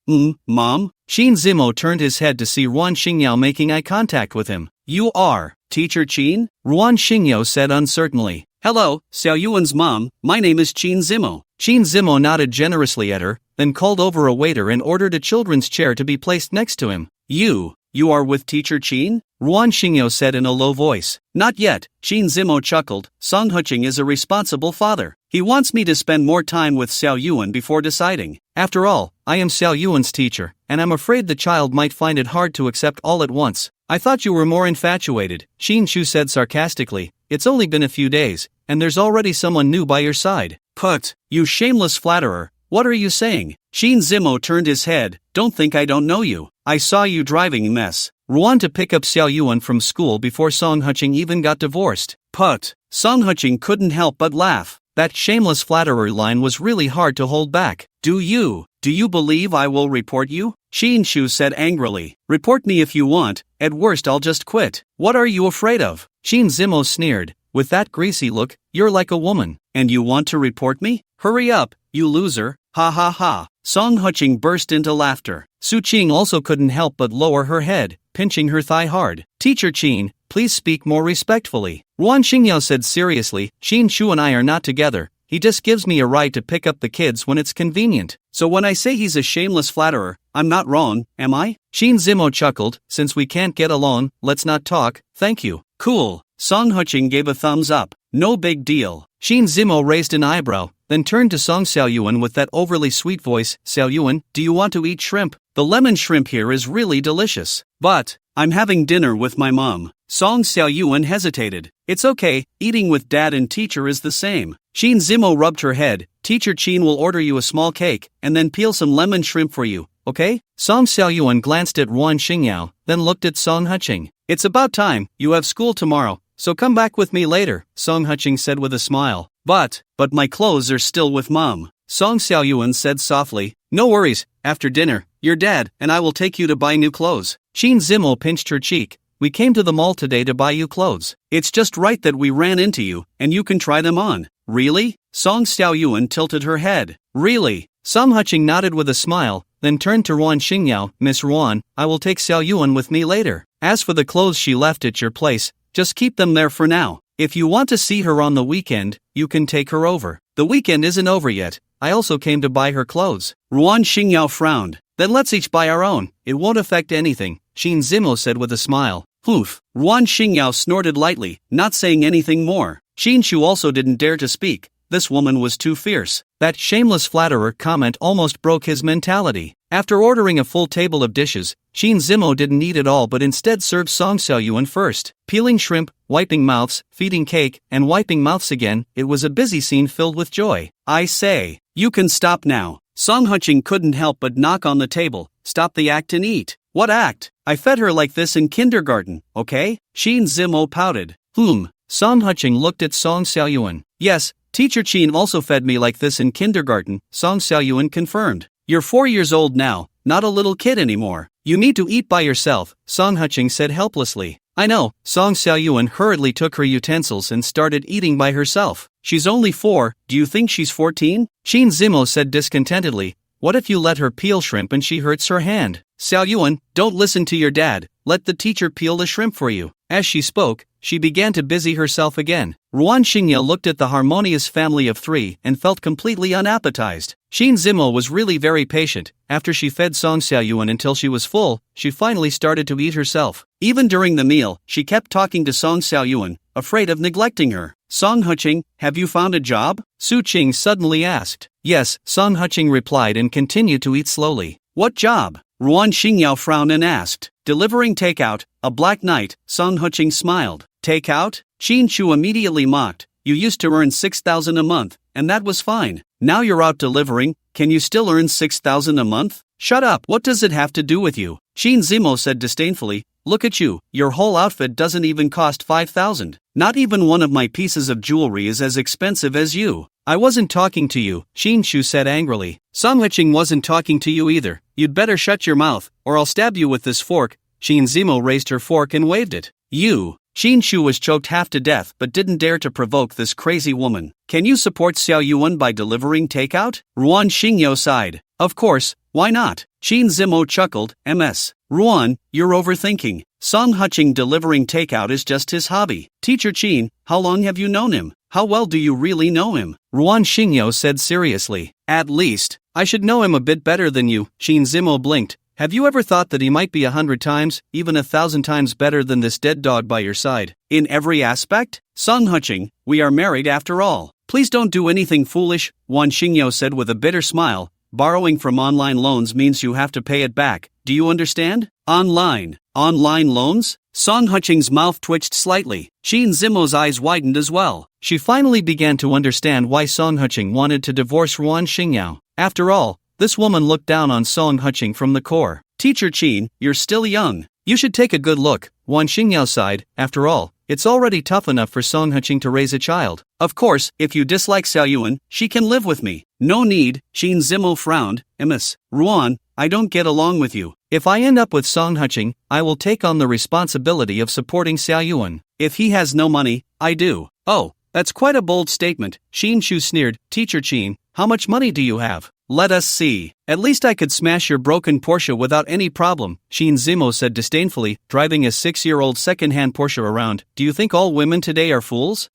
Mom? Qin Zimo turned his head to see Ruan Xingyao making eye contact with him. You are Teacher Qin? Ruan Xingyao said uncertainly. Hello, Xiaoyuan's mom, my name is Qin Zimo. Qin Zimo nodded generously at her, then called over a waiter and ordered a children's chair to be placed next to him. You are with Teacher Qin? Ruan Xingyao said in a low voice. Not yet, Qin Zimo chuckled. Song Qing is a responsible father. He wants me to spend more time with Xiaoyuan before deciding. After all, I am Xiaoyuan's teacher, and I'm afraid the child might find it hard to accept all at once. I thought you were more infatuated, Xin Shu said sarcastically. It's only been a few days, and there's already someone new by your side. Put, you shameless flatterer, what are you saying? Qin Zimo turned his head. Don't think I don't know you. I saw you driving mess. Ruan to pick up Xiaoyuan from school before Song Qing even got divorced. Put. Song Qing couldn't help but laugh. That shameless flatterer line was really hard to hold back. Do you believe I will report you? Xin Shu said angrily. Report me if you want, at worst I'll just quit. What are you afraid of? Qin Zimo sneered. With that greasy look, you're like a woman. And you want to report me? Hurry up, you loser. Ha ha ha. Song Qing burst into laughter. Su Qing also couldn't help but lower her head, pinching her thigh hard. Teacher Qin, please speak more respectfully. Ruan Xingyao said seriously, Xin Shu and I are not together. He just gives me a ride to pick up the kids when it's convenient. So when I say he's a shameless flatterer, I'm not wrong, am I? Qin Zimo chuckled. Since we can't get along, let's not talk, thank you. Cool. Song Qing gave a thumbs up. No big deal. Shin Zimo raised an eyebrow, then turned to Song Xiaoyuan with that overly sweet voice. Xiaoyuan, do you want to eat shrimp? The lemon shrimp here is really delicious. But I'm having dinner with my mom. Song Xiaoyuan hesitated. It's okay, eating with dad and teacher is the same. Shin Zimo rubbed her head. Teacher Chin will order you a small cake, and then peel some lemon shrimp for you, okay? Song Xiaoyuan glanced at Ruan Xingyao, then looked at Song Huqing. It's about time, you have school tomorrow, so come back with me later, Song Huqing said with a smile. But my clothes are still with mom. Song Xiaoyuan said softly. No worries, after dinner, your dad and I will take you to buy new clothes. Shin Zimo pinched her cheek. We came to the mall today to buy you clothes. It's just right that we ran into you, and you can try them on. Really? Song Xiaoyuan tilted her head. Really? Song Huqing nodded with a smile, then turned to Ruan Xingyao. Miss Ruan, I will take Xiaoyuan with me later. As for the clothes she left at your place, just keep them there for now. If you want to see her on the weekend, you can take her over. The weekend isn't over yet. I also came to buy her clothes. Ruan Xingyao frowned. Then let's each buy our own. It won't affect anything, Shin Zimo said with a smile. Poof. Ruan Xingyao snorted lightly, not saying anything more. Shin Shu also didn't dare to speak. This woman was too fierce. That shameless flatterer comment almost broke his mentality. After ordering a full table of dishes, Shin Zimo didn't eat it all but instead served Song Xiaoyuan first. Peeling shrimp, wiping mouths, feeding cake, and wiping mouths again, it was a busy scene filled with joy. I say, you can stop now. Song Huqing couldn't help but knock on the table. Stop the act and eat. What act? I fed her like this in kindergarten, okay? Shin Zimo pouted. Song Huqing looked at Song Xiaoyuan. Yes, Teacher Chin also fed me like this in kindergarten, Song Xiaoyuan confirmed. You're 4 years old now, not a little kid anymore. You need to eat by yourself, Song Huqing said helplessly. I know, Song Xiaoyuan hurriedly took her utensils and started eating by herself. She's only 4, do you think she's 14? Shin Zimo said discontentedly. What if you let her peel shrimp and she hurts her hand? Xiaoyuan, don't listen to your dad, let the teacher peel the shrimp for you. As she spoke, she began to busy herself again. Ruan Xingyao looked at the harmonious family of 3 and felt completely unappetized. Shin Zimo was really very patient. After she fed Song Xiaoyuan until she was full, she finally started to eat herself. Even during the meal, she kept talking to Song Xiaoyuan, afraid of neglecting her. Song Huqing, have you found a job? Su Qing suddenly asked. Yes, Song Huqing replied and continued to eat slowly. What job? Ruan Xingyao frowned and asked. Delivering takeout, a black night, Song Huqing smiled. Takeout? Qin Chu immediately mocked. You used to earn 6,000 a month, and that was fine. Now you're out delivering, can you still earn 6,000 a month? Shut up, what does it have to do with you? Shin Zimo said disdainfully. Look at you, your whole outfit doesn't even cost 5,000. Not even one of my pieces of jewelry is as expensive as you. I wasn't talking to you, Shin Shu said angrily. Song Huqing wasn't talking to you either. You'd better shut your mouth, or I'll stab you with this fork. Shin Zimo raised her fork and waved it. You. Shin Shu was choked half to death but didn't dare to provoke this crazy woman. Can you support Xiaoyuan by delivering takeout? Ruan Xingyao sighed. Of course, why not? Shin Zimo chuckled. Ms. Ruan, you're overthinking. Song Huqing delivering takeout is just his hobby. Teacher Chin, how long have you known him? How well do you really know him? Ruan Xingyao said seriously. At least, I should know him a bit better than you. Shin Zimo blinked. Have you ever thought that he might be 100 times, even 1,000 times better than this dead dog by your side? In every aspect? Song Huqing, we are married after all. Please don't do anything foolish, Ruan Xingyao said with a bitter smile. Borrowing from online loans means you have to pay it back. Do you understand? Online loans? Song Huqing's mouth twitched slightly. Shin Zimo's eyes widened as well. She finally began to understand why Song Huqing wanted to divorce Ruan Xingyao. After all, this woman looked down on Song Huqing from the core. Teacher Chin, you're still young. You should take a good look, Ruan Xingyao sighed. After all, it's already tough enough for Song Huqing to raise a child. Of course, if you dislike Xiaoyuan, she can live with me. No need, Shin Zimo frowned. Ms. Ruan, I don't get along with you. If I end up with Song Huqing, I will take on the responsibility of supporting Xiaoyuan. If he has no money, I do. Oh, that's quite a bold statement, Shin Shu sneered. Teacher Chin, how much money do you have? Let us see. At least I could smash your broken Porsche without any problem, Shin Zimo said disdainfully, driving a 6-year-old second-hand Porsche around. Do you think all women today are fools?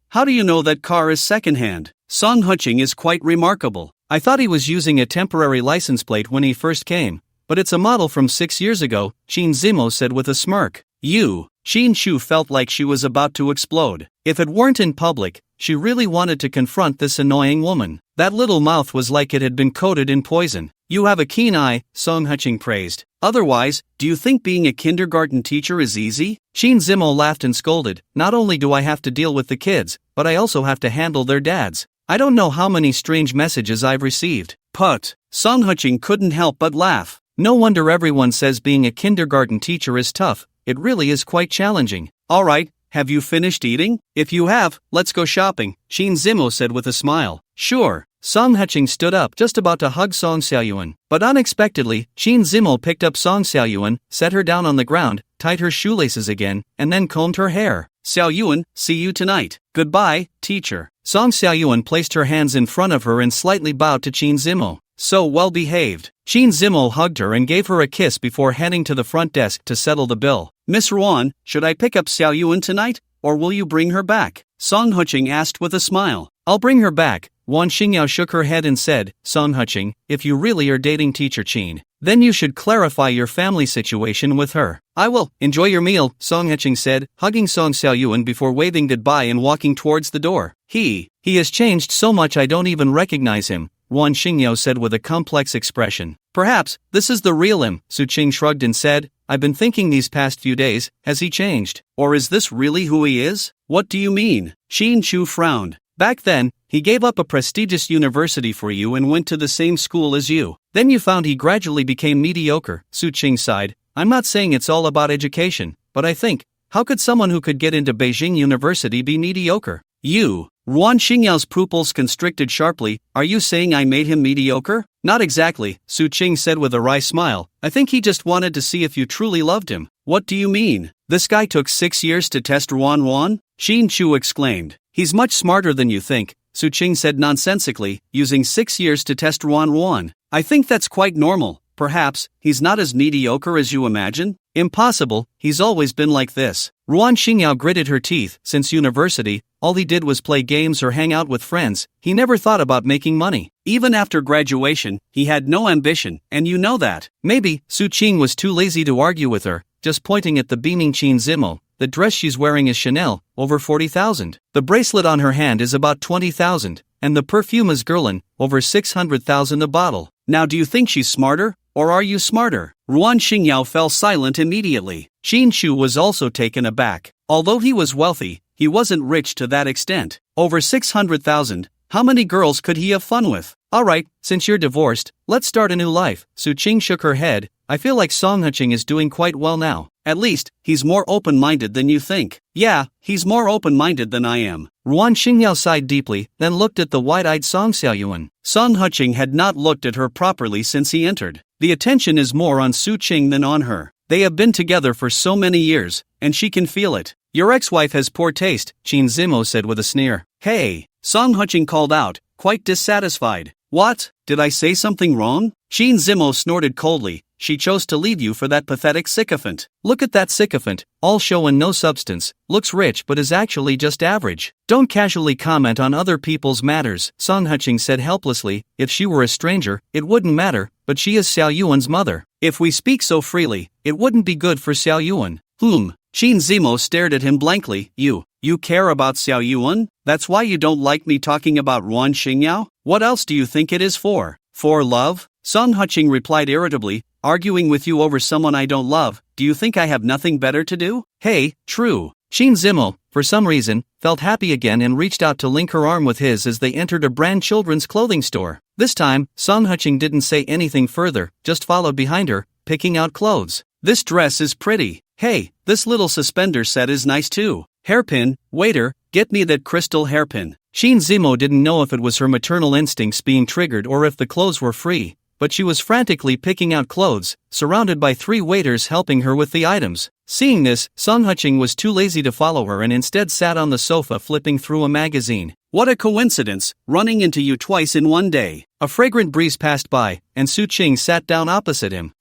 How do you know that car is second-hand? Song Huqing is quite remarkable. I thought he was using a temporary license plate when he first came, but it's a model from 6 years ago, Shin Zimo said with a smirk. You. Shin Shu felt like she was about to explode. If it weren't in public, she really wanted to confront this annoying woman. That little mouth was like it had been coated in poison. You have a keen eye, Song Huching praised. Otherwise, do you think being a kindergarten teacher is easy? Shin Zimo laughed and scolded. Not only do I have to deal with the kids, but I also have to handle their dads. I don't know how many strange messages I've received. Put. Song Huching couldn't help but laugh. No wonder everyone says being a kindergarten teacher is tough. It really is quite challenging. Alright, have you finished eating? If you have, let's go shopping, Shin Zimo said with a smile. Sure. Song Huching stood up, just about to hug Song Xiaoyuan. But unexpectedly, Shin Zimo picked up Song Xiaoyuan, set her down on the ground, tied her shoelaces again, and then combed her hair. Xiaoyuan, see you tonight. Goodbye, teacher. Song Xiaoyuan placed her hands in front of her and slightly bowed to Shin Zimo. So well behaved. Shin Zimo hugged her and gave her a kiss before heading to the front desk to settle the bill. Miss Ruan, should I pick up Xiaoyuan tonight, or will you bring her back? Song Huching asked with a smile. I'll bring her back. Wan Xingyao shook her head and said, Song Huching, if you really are dating teacher Qin, then you should clarify your family situation with her. I will. Enjoy your meal, Song Huching said, hugging Song Xiaoyuan before waving goodbye and walking towards the door. He has changed so much I don't even recognize him, Wan Xingyao said with a complex expression. Perhaps, this is the real him, Su Qing shrugged and said, I've been thinking these past few days, has he changed? Or is this really who he is? What do you mean? Xin Chu frowned. Back then, he gave up a prestigious university for you and went to the same school as you. Then you found he gradually became mediocre, Su Qing sighed. I'm not saying it's all about education, but I think, how could someone who could get into Beijing University be mediocre? You. Ruan Xingyao's pupils constricted sharply. Are you saying I made him mediocre? Not exactly, Su Qing said with a wry smile. I think he just wanted to see if you truly loved him. What do you mean? This guy took 6 years to test Ruan? Xin Chu exclaimed. He's much smarter than you think, Su Qing said nonsensically, using 6 years to test Ruan. I think that's quite normal. Perhaps, he's not as mediocre as you imagine? Impossible, he's always been like this. Ruan Xingyao gritted her teeth. Since university, all he did was play games or hang out with friends. He never thought about making money. Even after graduation, he had no ambition, and you know that. Maybe, Su Qing was too lazy to argue with her, just pointing at the beaming Qin Zimo. The dress she's wearing is Chanel, over 40,000. The bracelet on her hand is about 20,000, and the perfume is Guerlain, over 600,000 a bottle. Now do you think she's smarter, or are you smarter? Ruan Xingyao fell silent immediately. Xin Chu was also taken aback. Although he was wealthy, he wasn't rich to that extent. Over 600,000, how many girls could he have fun with? Alright, since you're divorced, let's start a new life. Su Qing shook her head. I feel like Song Huching is doing quite well now. At least, he's more open-minded than you think. Yeah, he's more open-minded than I am. Ruan Xingyao sighed deeply, then looked at the wide-eyed Song Xiaoyuan. Song Huching had not looked at her properly since he entered. The attention is more on Su Qing than on her. They have been together for so many years, and she can feel it. Your ex-wife has poor taste, Qin Zimo said with a sneer. Hey, Song Huching called out, quite dissatisfied. What? Did I say something wrong? Qin Zimo snorted coldly. She chose to leave you for that pathetic sycophant. Look at that sycophant, all show and no substance, looks rich but is actually just average. Don't casually comment on other people's matters, Song Huching said helplessly. If she were a stranger, it wouldn't matter, but she is Xiaoyuan's mother. If we speak so freely, it wouldn't be good for Xiaoyuan. Qin Zimo stared at him blankly. You care about Xiaoyuan? That's why you don't like me talking about Ruan Xingyao? What else do you think it is for? For love? Song Huching replied irritably. Arguing with you over someone I don't love, do you think I have nothing better to do? Hey, true. Qin Zimo, for some reason, felt happy again and reached out to link her arm with his as they entered a brand children's clothing store. This time, Song Huching didn't say anything further, just followed behind her, picking out clothes. This dress is pretty. Hey, this little suspender set is nice too. Hairpin, waiter, get me that crystal hairpin. Qin Zimo didn't know if it was her maternal instincts being triggered or if the clothes were free, but she was frantically picking out clothes, surrounded by 3 waiters helping her with the items. Seeing this, Song Huching was too lazy to follow her and instead sat on the sofa flipping through a magazine. What a coincidence, running into you twice in one day. A fragrant breeze passed by, and Su Qing sat down opposite him.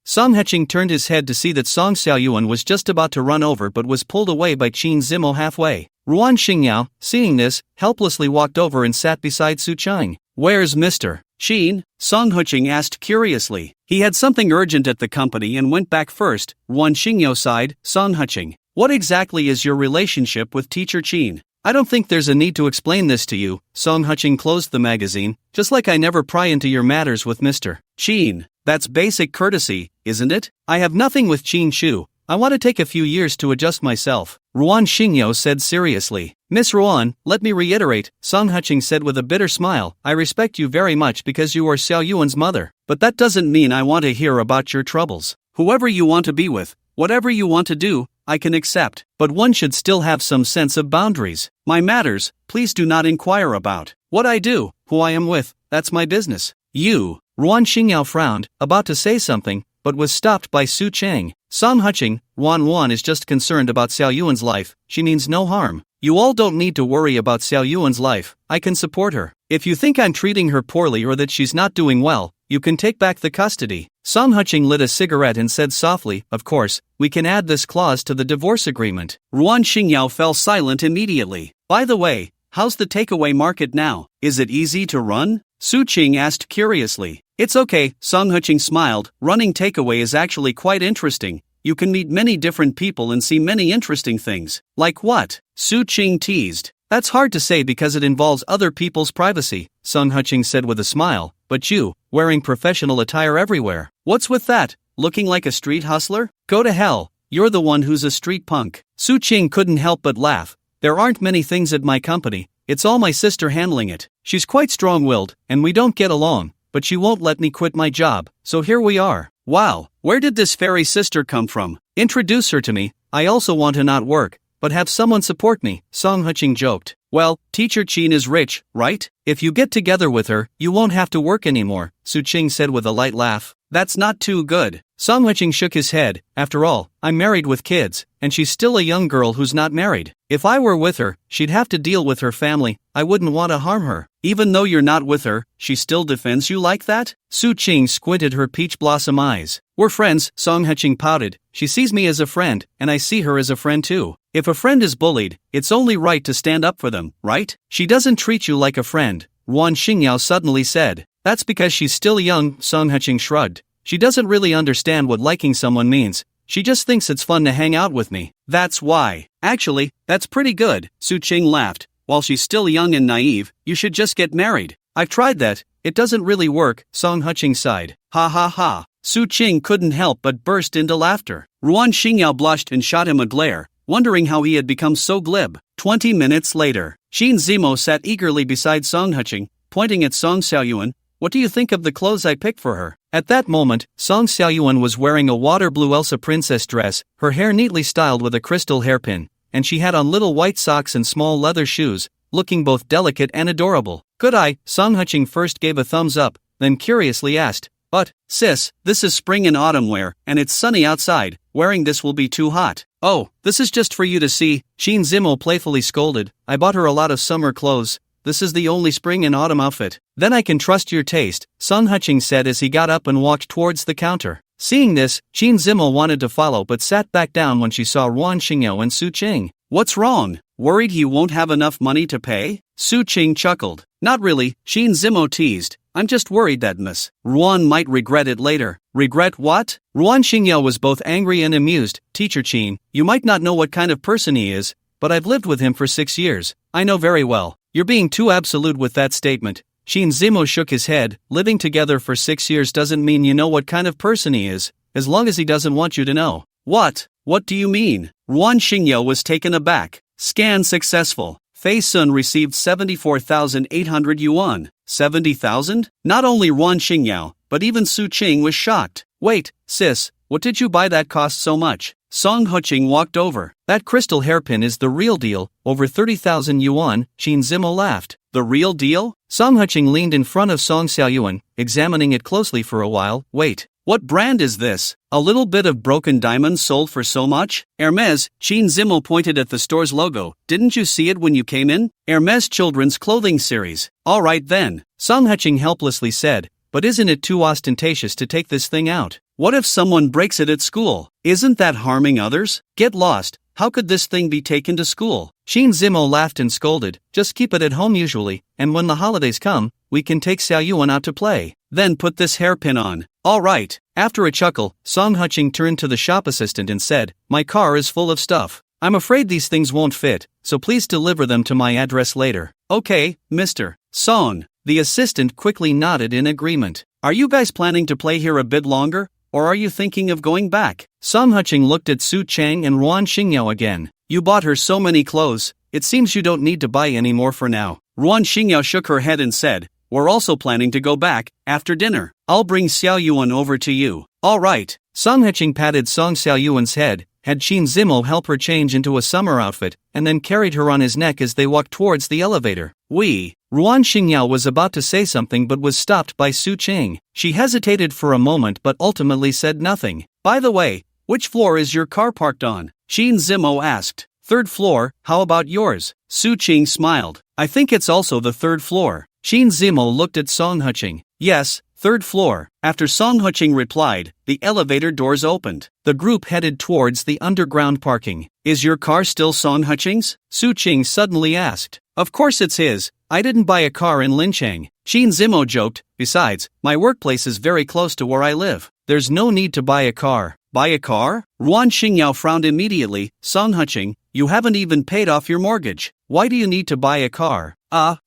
Song Huching turned his head to see that Song Xiaoyuan was just about to run over but was pulled away by Qin Zimo halfway. Ruan Xingyao, seeing this, helplessly walked over and sat beside Su Qing. Where's Mr. Qin? Song Huching asked curiously. He had something urgent at the company and went back first. Ruan Xingyao sighed. Song Huching, what exactly is your relationship with teacher Qin? I don't think there's a need to explain this to you. Song Qing closed the magazine, just like I never pry into your matters with Mr. Qin. That's basic courtesy, isn't it? I have nothing with Qin Shu. I want to take a few years to adjust myself, Ruan Xingyo said seriously. Miss Ruan, let me reiterate, Song Qing said with a bitter smile, I respect you very much because you are Xiao Yuan's mother. But that doesn't mean I want to hear about your troubles. Whoever you want to be with, whatever you want to do, I can accept. But one should still have some sense of boundaries. My matters, please do not inquire about. What I do, who I am with, that's my business. You, Ruan Xingyo frowned, about to say something, but was stopped by Su Qing. Song Qing, Ruan is just concerned about Xiao Yuan's life, she means no harm. You all don't need to worry about Xiao Yuan's life, I can support her. If you think I'm treating her poorly or that she's not doing well, you can take back the custody. Song Qing lit a cigarette and said softly, of course, we can add this clause to the divorce agreement. Ruan Xingyao fell silent immediately. By the way, how's the takeaway market now? Is it easy to run? Su Qing asked curiously. It's okay, Song Qing smiled, running takeaway is actually quite interesting. You can meet many different people and see many interesting things. Like what? Su Qing teased. That's hard to say because it involves other people's privacy, Song Qing said with a smile, but you, wearing professional attire everywhere. What's with that? Looking like a street hustler? Go to hell, you're the one who's a street punk. Su Qing couldn't help but laugh. There aren't many things at my company, it's all my sister handling it. She's quite strong-willed, and we don't get along, but she won't let me quit my job, so here we are. Wow, where did this fairy sister come from? Introduce her to me, I also want to not work, but have someone support me, Song Qing joked. Well, Teacher Qin is rich, right? If you get together with her, you won't have to work anymore, Su Qing said with a light laugh. That's not too good. Song Qing shook his head. After all, I'm married with kids, and she's still a young girl who's not married. If I were with her, she'd have to deal with her family, I wouldn't want to harm her. Even though you're not with her, she still defends you like that? Su Qing squinted her peach blossom eyes. We're friends, Song Qing pouted. She sees me as a friend, and I see her as a friend too. If a friend is bullied, it's only right to stand up for them, right? She doesn't treat you like a friend, Ruan Xingyao suddenly said. That's because she's still young, Song Qing shrugged. She doesn't really understand what liking someone means. She just thinks it's fun to hang out with me. That's why. Actually, that's pretty good, Su Qing laughed. While she's still young and naive, you should just get married. I've tried that. It doesn't really work, Song Qing sighed. Ha ha ha. Su Qing couldn't help but burst into laughter. Ruan Xingyao blushed and shot him a glare, wondering how he had become so glib. 20 minutes later, Xin Zimo sat eagerly beside Song Qing, pointing at Song Xiaoyuan. What do you think of the clothes I picked for her? At that moment, Song Xiaoyuan was wearing a water blue Elsa princess dress, her hair neatly styled with a crystal hairpin, and she had on little white socks and small leather shoes, looking both delicate and adorable. Could I? Song Qing first gave a thumbs up, then curiously asked, but, sis, this is spring and autumn wear, and it's sunny outside, wearing this will be too hot. Oh, this is just for you to see, Xin Zimo playfully scolded. I bought her a lot of summer clothes. This is the only spring and autumn outfit. Then I can trust your taste, Song Qing said as he got up and walked towards the counter. Seeing this, Xin Zimo wanted to follow but sat back down when she saw Ruan Xingyao and Su Qing. What's wrong? Worried he won't have enough money to pay? Su Qing chuckled. Not really, Xin Zimo teased. I'm just worried that Miss Ruan might regret it later. Regret what? Ruan Xingyao was both angry and amused. Teacher Qin, you might not know what kind of person he is, but I've lived with him for 6 years. I know very well. You're being too absolute with that statement. Xin Zimo shook his head. Living together for 6 years doesn't mean you know what kind of person he is, as long as he doesn't want you to know. What? What do you mean? Ruan Xingyao was taken aback. Scan successful. Fei Sun received 74,800 yuan. 70,000? Not only Ruan Xingyao, but even Su Qing was shocked. Wait, sis, what did you buy that cost so much? Song Qing walked over. That crystal hairpin is the real deal, over 30,000 yuan, Xin Zimo laughed. The real deal? Song Qing leaned in front of Song Xiaoyuan, examining it closely for a while. Wait, what brand is this? A little bit of broken diamond sold for so much? Hermes, Xin Zimo pointed at the store's logo. Didn't you see it when you came in? Hermes Children's Clothing Series. Alright then, Song Qing helplessly said, but isn't it too ostentatious to take this thing out? What if someone breaks it at school? Isn't that harming others? Get lost. How could this thing be taken to school? Xin Zimo laughed and scolded. Just keep it at home usually, and when the holidays come, we can take Xiaoyuan out to play. Then put this hairpin on. All right. After a chuckle, Song Qing turned to the shop assistant and said, my car is full of stuff. I'm afraid these things won't fit, so please deliver them to my address later. Okay, Mr. Song. The assistant quickly nodded in agreement. Are you guys planning to play here a bit longer, or are you thinking of going back? Song Huching looked at Su Qing and Ruan Xingyao again. You bought her so many clothes, it seems you don't need to buy any more for now. Ruan Xingyao shook her head and said, we're also planning to go back, after dinner. I'll bring Xiao Yuan over to you. Alright. Song Huching patted Song Xiao Yuan's head, had Qin Zimo help her change into a summer outfit, and then carried her on his neck as they walked towards the elevator. Ruan Xingyao was about to say something but was stopped by Su Qing. She hesitated for a moment but ultimately said nothing. By the way, which floor is your car parked on? Qin Zimo asked. Third floor, how about yours? Su Qing smiled. I think it's also the third floor. Qin Zimo looked at Song Huching. Yes, third floor. After Song Huching replied, the elevator doors opened. The group headed towards the underground parking. Is your car still Song Huching's? Su Qing suddenly asked. Of course it's his. I didn't buy a car in Linchang. Qin Zimo joked. Besides, my workplace is very close to where I live. There's no need to buy a car. Buy a car? Ruan Xingyao frowned immediately. Song Huching, you haven't even paid off your mortgage. Why do you need to buy a car?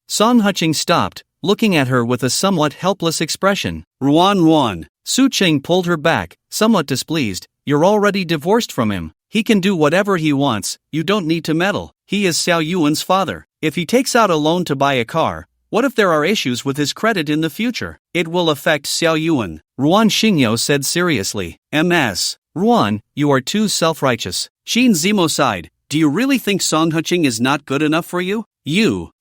Song Huching stopped, looking at her with a somewhat helpless expression. Ruan. Su Qing pulled her back, somewhat displeased. You're already divorced from him. He can do whatever he wants, you don't need to meddle. He is Xiao Yuan's father. If he takes out a loan to buy a car, what if there are issues with his credit in the future? It will affect Xiao Yuan. Ruan Xingyao said seriously. Ms. Ruan, you are too self-righteous. Qin Zimo sighed. Do you really think Song Huching is not good enough for you?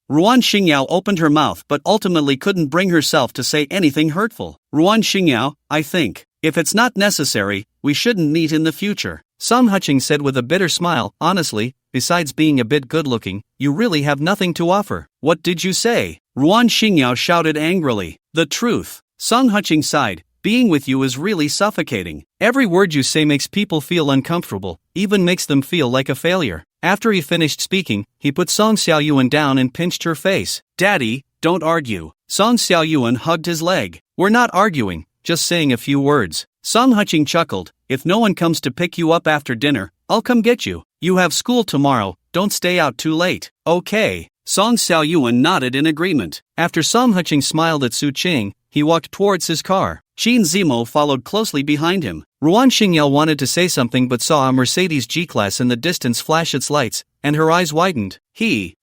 Ruan Xingyao opened her mouth but ultimately couldn't bring herself to say anything hurtful. Ruan Xingyao, I think, if it's not necessary, we shouldn't meet in the future. Song Huching said with a bitter smile, honestly, besides being a bit good-looking, you really have nothing to offer. What did you say? Ruan Xingyao shouted angrily. The truth. Song Huching sighed. Being with you is really suffocating. Every word you say makes people feel uncomfortable, even makes them feel like a failure. After he finished speaking, he put Song Xiao Yuan down and pinched her face. Daddy, don't argue. Song Xiao Yuan hugged his leg. We're not arguing, just saying a few words. Song Huching chuckled. If no one comes to pick you up after dinner, I'll come get you. You have school tomorrow, don't stay out too late. Okay. Song Xiao Yuan nodded in agreement. After Song Huching smiled at Su Qing, he walked towards his car. Qin Zimo followed closely behind him. Ruan Xingyao wanted to say something but saw a Mercedes G-Class in the distance flash its lights, and her eyes widened.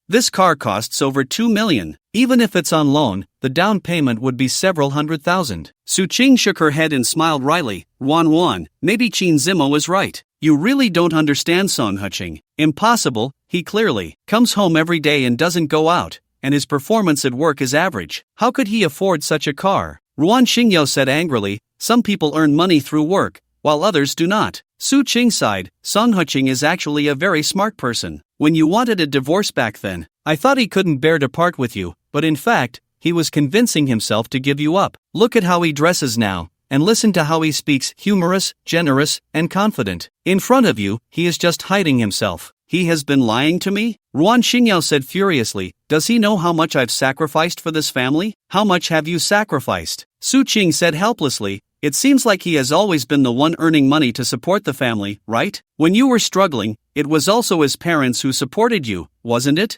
This car costs over 2 million. Even if it's on loan, the down payment would be several $100,000. Su Qing shook her head and smiled wryly. Ruan, maybe Qin Zimo is right. You really don't understand Song Huching. Impossible, he clearly comes home every day and doesn't go out, and his performance at work is average. How could he afford such a car? Ruan Xingyao said angrily, some people earn money through work, while others do not. Su Qing sighed. Song Huching is actually a very smart person. When you wanted a divorce back then, I thought he couldn't bear to part with you, but in fact, he was convincing himself to give you up. Look at how he dresses now, and listen to how he speaks, humorous, generous, and confident. In front of you, he is just hiding himself. He has been lying to me? Ruan Xingyao said furiously. Does he know how much I've sacrificed for this family? How much have you sacrificed? Su Qing said helplessly. It seems like he has always been the one earning money to support the family, right? When you were struggling, it was also his parents who supported you, wasn't it?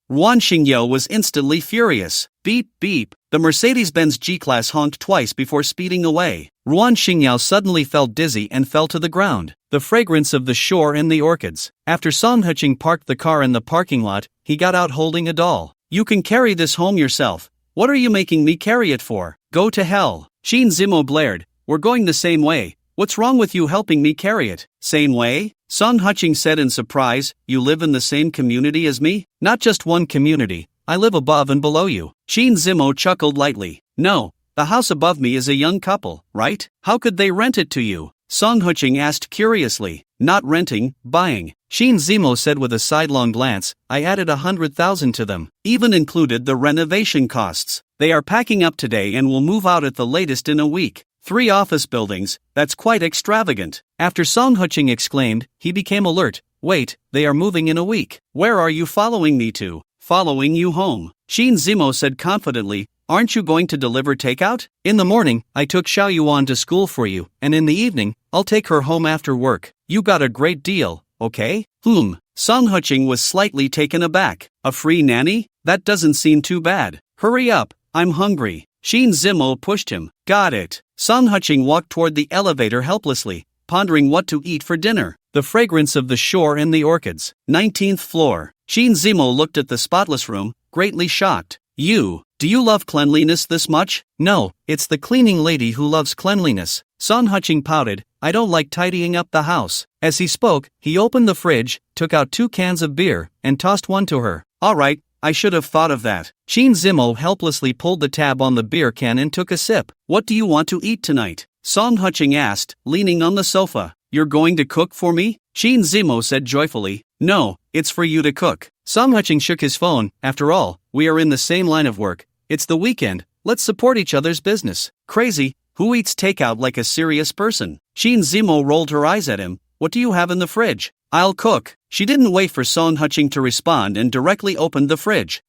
Ruan Xingyao was instantly furious. Beep beep. The Mercedes-Benz G-Class honked twice before speeding away. Ruan Xingyao suddenly felt dizzy and fell to the ground. The fragrance of the shore and the orchids. After Song Huching parked the car in the parking lot, he got out holding a doll. You can carry this home yourself. What are you making me carry it for? Go to hell. Qin Zimo blared. We're going the same way. What's wrong with you helping me carry it? Same way? Song Huching said in surprise. You live in the same community as me? Not just one community. I live above and below you. Qin Zimo chuckled lightly. No, the house above me is a young couple, right? How could they rent it to you? Song Huching asked curiously. Not renting, buying. Qin Zimo said with a sidelong glance. I added 100,000 to them. Even included the renovation costs. They are packing up today and will move out at the latest in a week. 3 office buildings, that's quite extravagant. After Song Huching exclaimed, he became alert. Wait, they are moving in a week. Where are you following me to? Following you home. Qin Zimo said confidently. Aren't you going to deliver takeout? In the morning, I took Xiao Yuan to school for you, and in the evening, I'll take her home after work. You got a great deal, okay? Song Huching was slightly taken aback. A free nanny? That doesn't seem too bad. Hurry up, I'm hungry. Shin Zimo pushed him. Got it. Song Huching walked toward the elevator helplessly, pondering what to eat for dinner. The fragrance of the shore and the orchids. 19th floor. Shin Zimo looked at the spotless room, greatly shocked. Do you love cleanliness this much? No, it's the cleaning lady who loves cleanliness. Song Huching pouted. I don't like tidying up the house. As he spoke, he opened the fridge, took out 2 cans of beer, and tossed one to her. Alright, I should have thought of that. Shin Zimo helplessly pulled the tab on the beer can and took a sip. What do you want to eat tonight? Song Huching asked, leaning on the sofa. You're going to cook for me? Shin Zimo said joyfully. No, it's for you to cook. Song Huching shook his phone. After all, we are in the same line of work. It's the weekend. Let's support each other's business. Crazy. Who eats takeout like a serious person? Shin Zimo rolled her eyes at him. What do you have in the fridge? I'll cook. She didn't wait for Song Huching to respond and directly opened the fridge.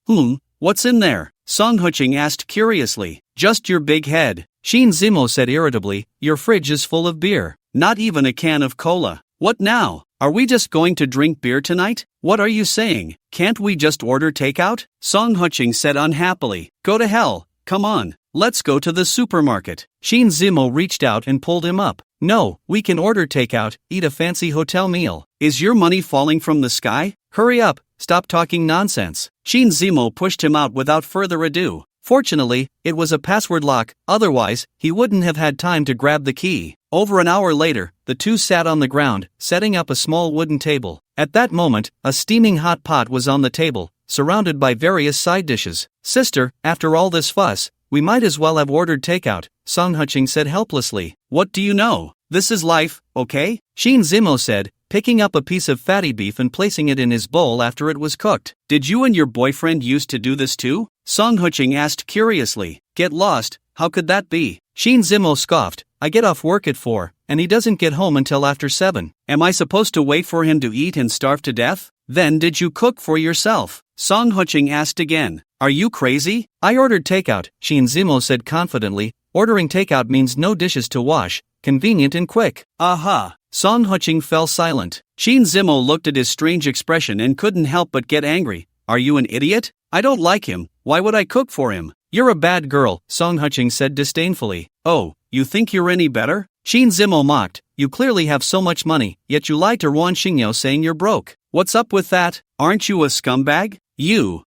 What's in there? Song Huching asked curiously. Just your big head. Shin Zimo said irritably. Your fridge is full of beer. Not even a can of cola. What now? Are we just going to drink beer tonight? What are you saying? Can't we just order takeout? Song Huching said unhappily. Go to hell. Come on. Let's go to the supermarket. Shin Zimo reached out and pulled him up. No, we can order takeout, eat a fancy hotel meal. Is your money falling from the sky? Hurry up, stop talking nonsense. Shin Zimo pushed him out without further ado. Fortunately, it was a password lock, otherwise, he wouldn't have had time to grab the key. Over an hour later, the two sat on the ground, setting up a small wooden table. At that moment, a steaming hot pot was on the table, surrounded by various side dishes. Sister, after all this fuss, we might as well have ordered takeout, Song Huching said helplessly. What do you know? This is life, okay? Shin Zimo said, picking up a piece of fatty beef and placing it in his bowl after it was cooked. Did you and your boyfriend used to do this too? Song Huching asked curiously. Get lost, how could that be? Shin Zimo scoffed. I get off work at 4, and he doesn't get home until after 7. Am I supposed to wait for him to eat and starve to death? Then did you cook for yourself? Song Huching asked again. Are you crazy? I ordered takeout, Shin Zimo said confidently. Ordering takeout means no dishes to wash, convenient and quick. Aha. Song Huching fell silent. Shin Zimo looked at his strange expression and couldn't help but get angry. Are you an idiot? I don't like him. Why would I cook for him? You're a bad girl, Song Huching said disdainfully. Oh, you think you're any better? Shin Zimo mocked. You clearly have so much money, yet you lied to Ruan Xingyao saying you're broke. What's up with that? Aren't you a scumbag?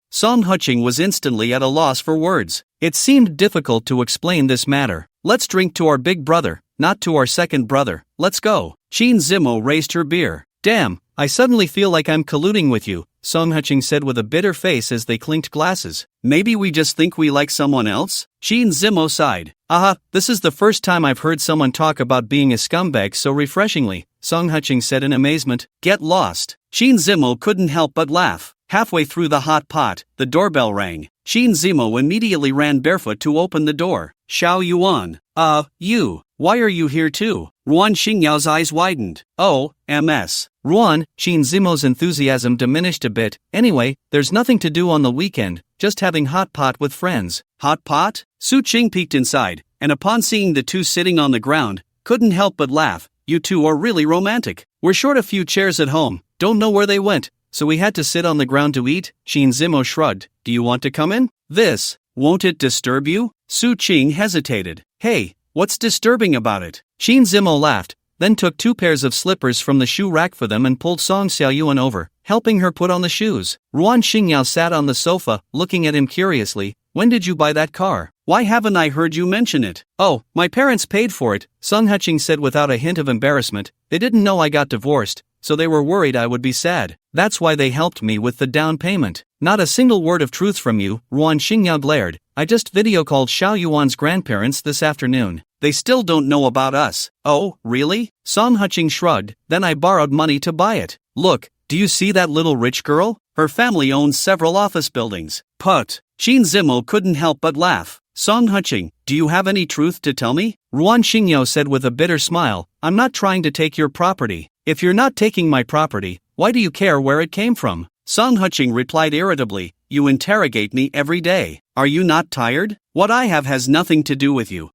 Song Huching was instantly at a loss for words. It seemed difficult to explain this matter. Let's drink to our big brother, not to our second brother. Let's go. Shin Zimo raised her beer. Damn, I suddenly feel like I'm colluding with you, Song Huching said with a bitter face as they clinked glasses. Maybe we just think we like someone else? Shin Zimo sighed. This is the first time I've heard someone talk about being a scumbag so refreshingly, Song Huching said in amazement. Get lost. Shin Zimo couldn't help but laugh. Halfway through the hot pot, the doorbell rang. Shin Zimo immediately ran barefoot to open the door. Xiao Yuan. Why are you here too? Ruan Xingyao's eyes widened. Oh, MS. Ruan, Shin Zimo's enthusiasm diminished a bit. Anyway, there's nothing to do on the weekend, just having hot pot with friends. Hot pot? Su Qing peeked inside, and upon seeing the two sitting on the ground, couldn't help but laugh. You two are really romantic. We're short a few chairs at home, don't know where they went, so we had to sit on the ground to eat. Shin Zimo shrugged. Do you want to come in? Won't it disturb you? Su Qing hesitated. Hey, what's disturbing about it? Shin Zimo laughed, then took 2 pairs of slippers from the shoe rack for them and pulled Song Xiaoyuan over, helping her put on the shoes. Ruan Xingyao sat on the sofa, looking at him curiously. When did you buy that car? Why haven't I heard you mention it? Oh, my parents paid for it, Song Huching said without a hint of embarrassment. They didn't know I got divorced, so they were worried I would be sad. That's why they helped me with the down payment. Not a single word of truth from you, Ruan Xingyao glared. I just video called Xiao Yuan's grandparents this afternoon. They still don't know about us. Oh, really? Song Huching shrugged. Then I borrowed money to buy it. Look, do you see that little rich girl? Her family owns several office buildings. Put. Shin Zimo couldn't help but laugh. Song Huching, do you have any truth to tell me? Ruan Xingyao said with a bitter smile. I'm not trying to take your property. If you're not taking my property, why do you care where it came from? Song Huching replied irritably. You interrogate me every day. Are you not tired? What I have has nothing to do with you.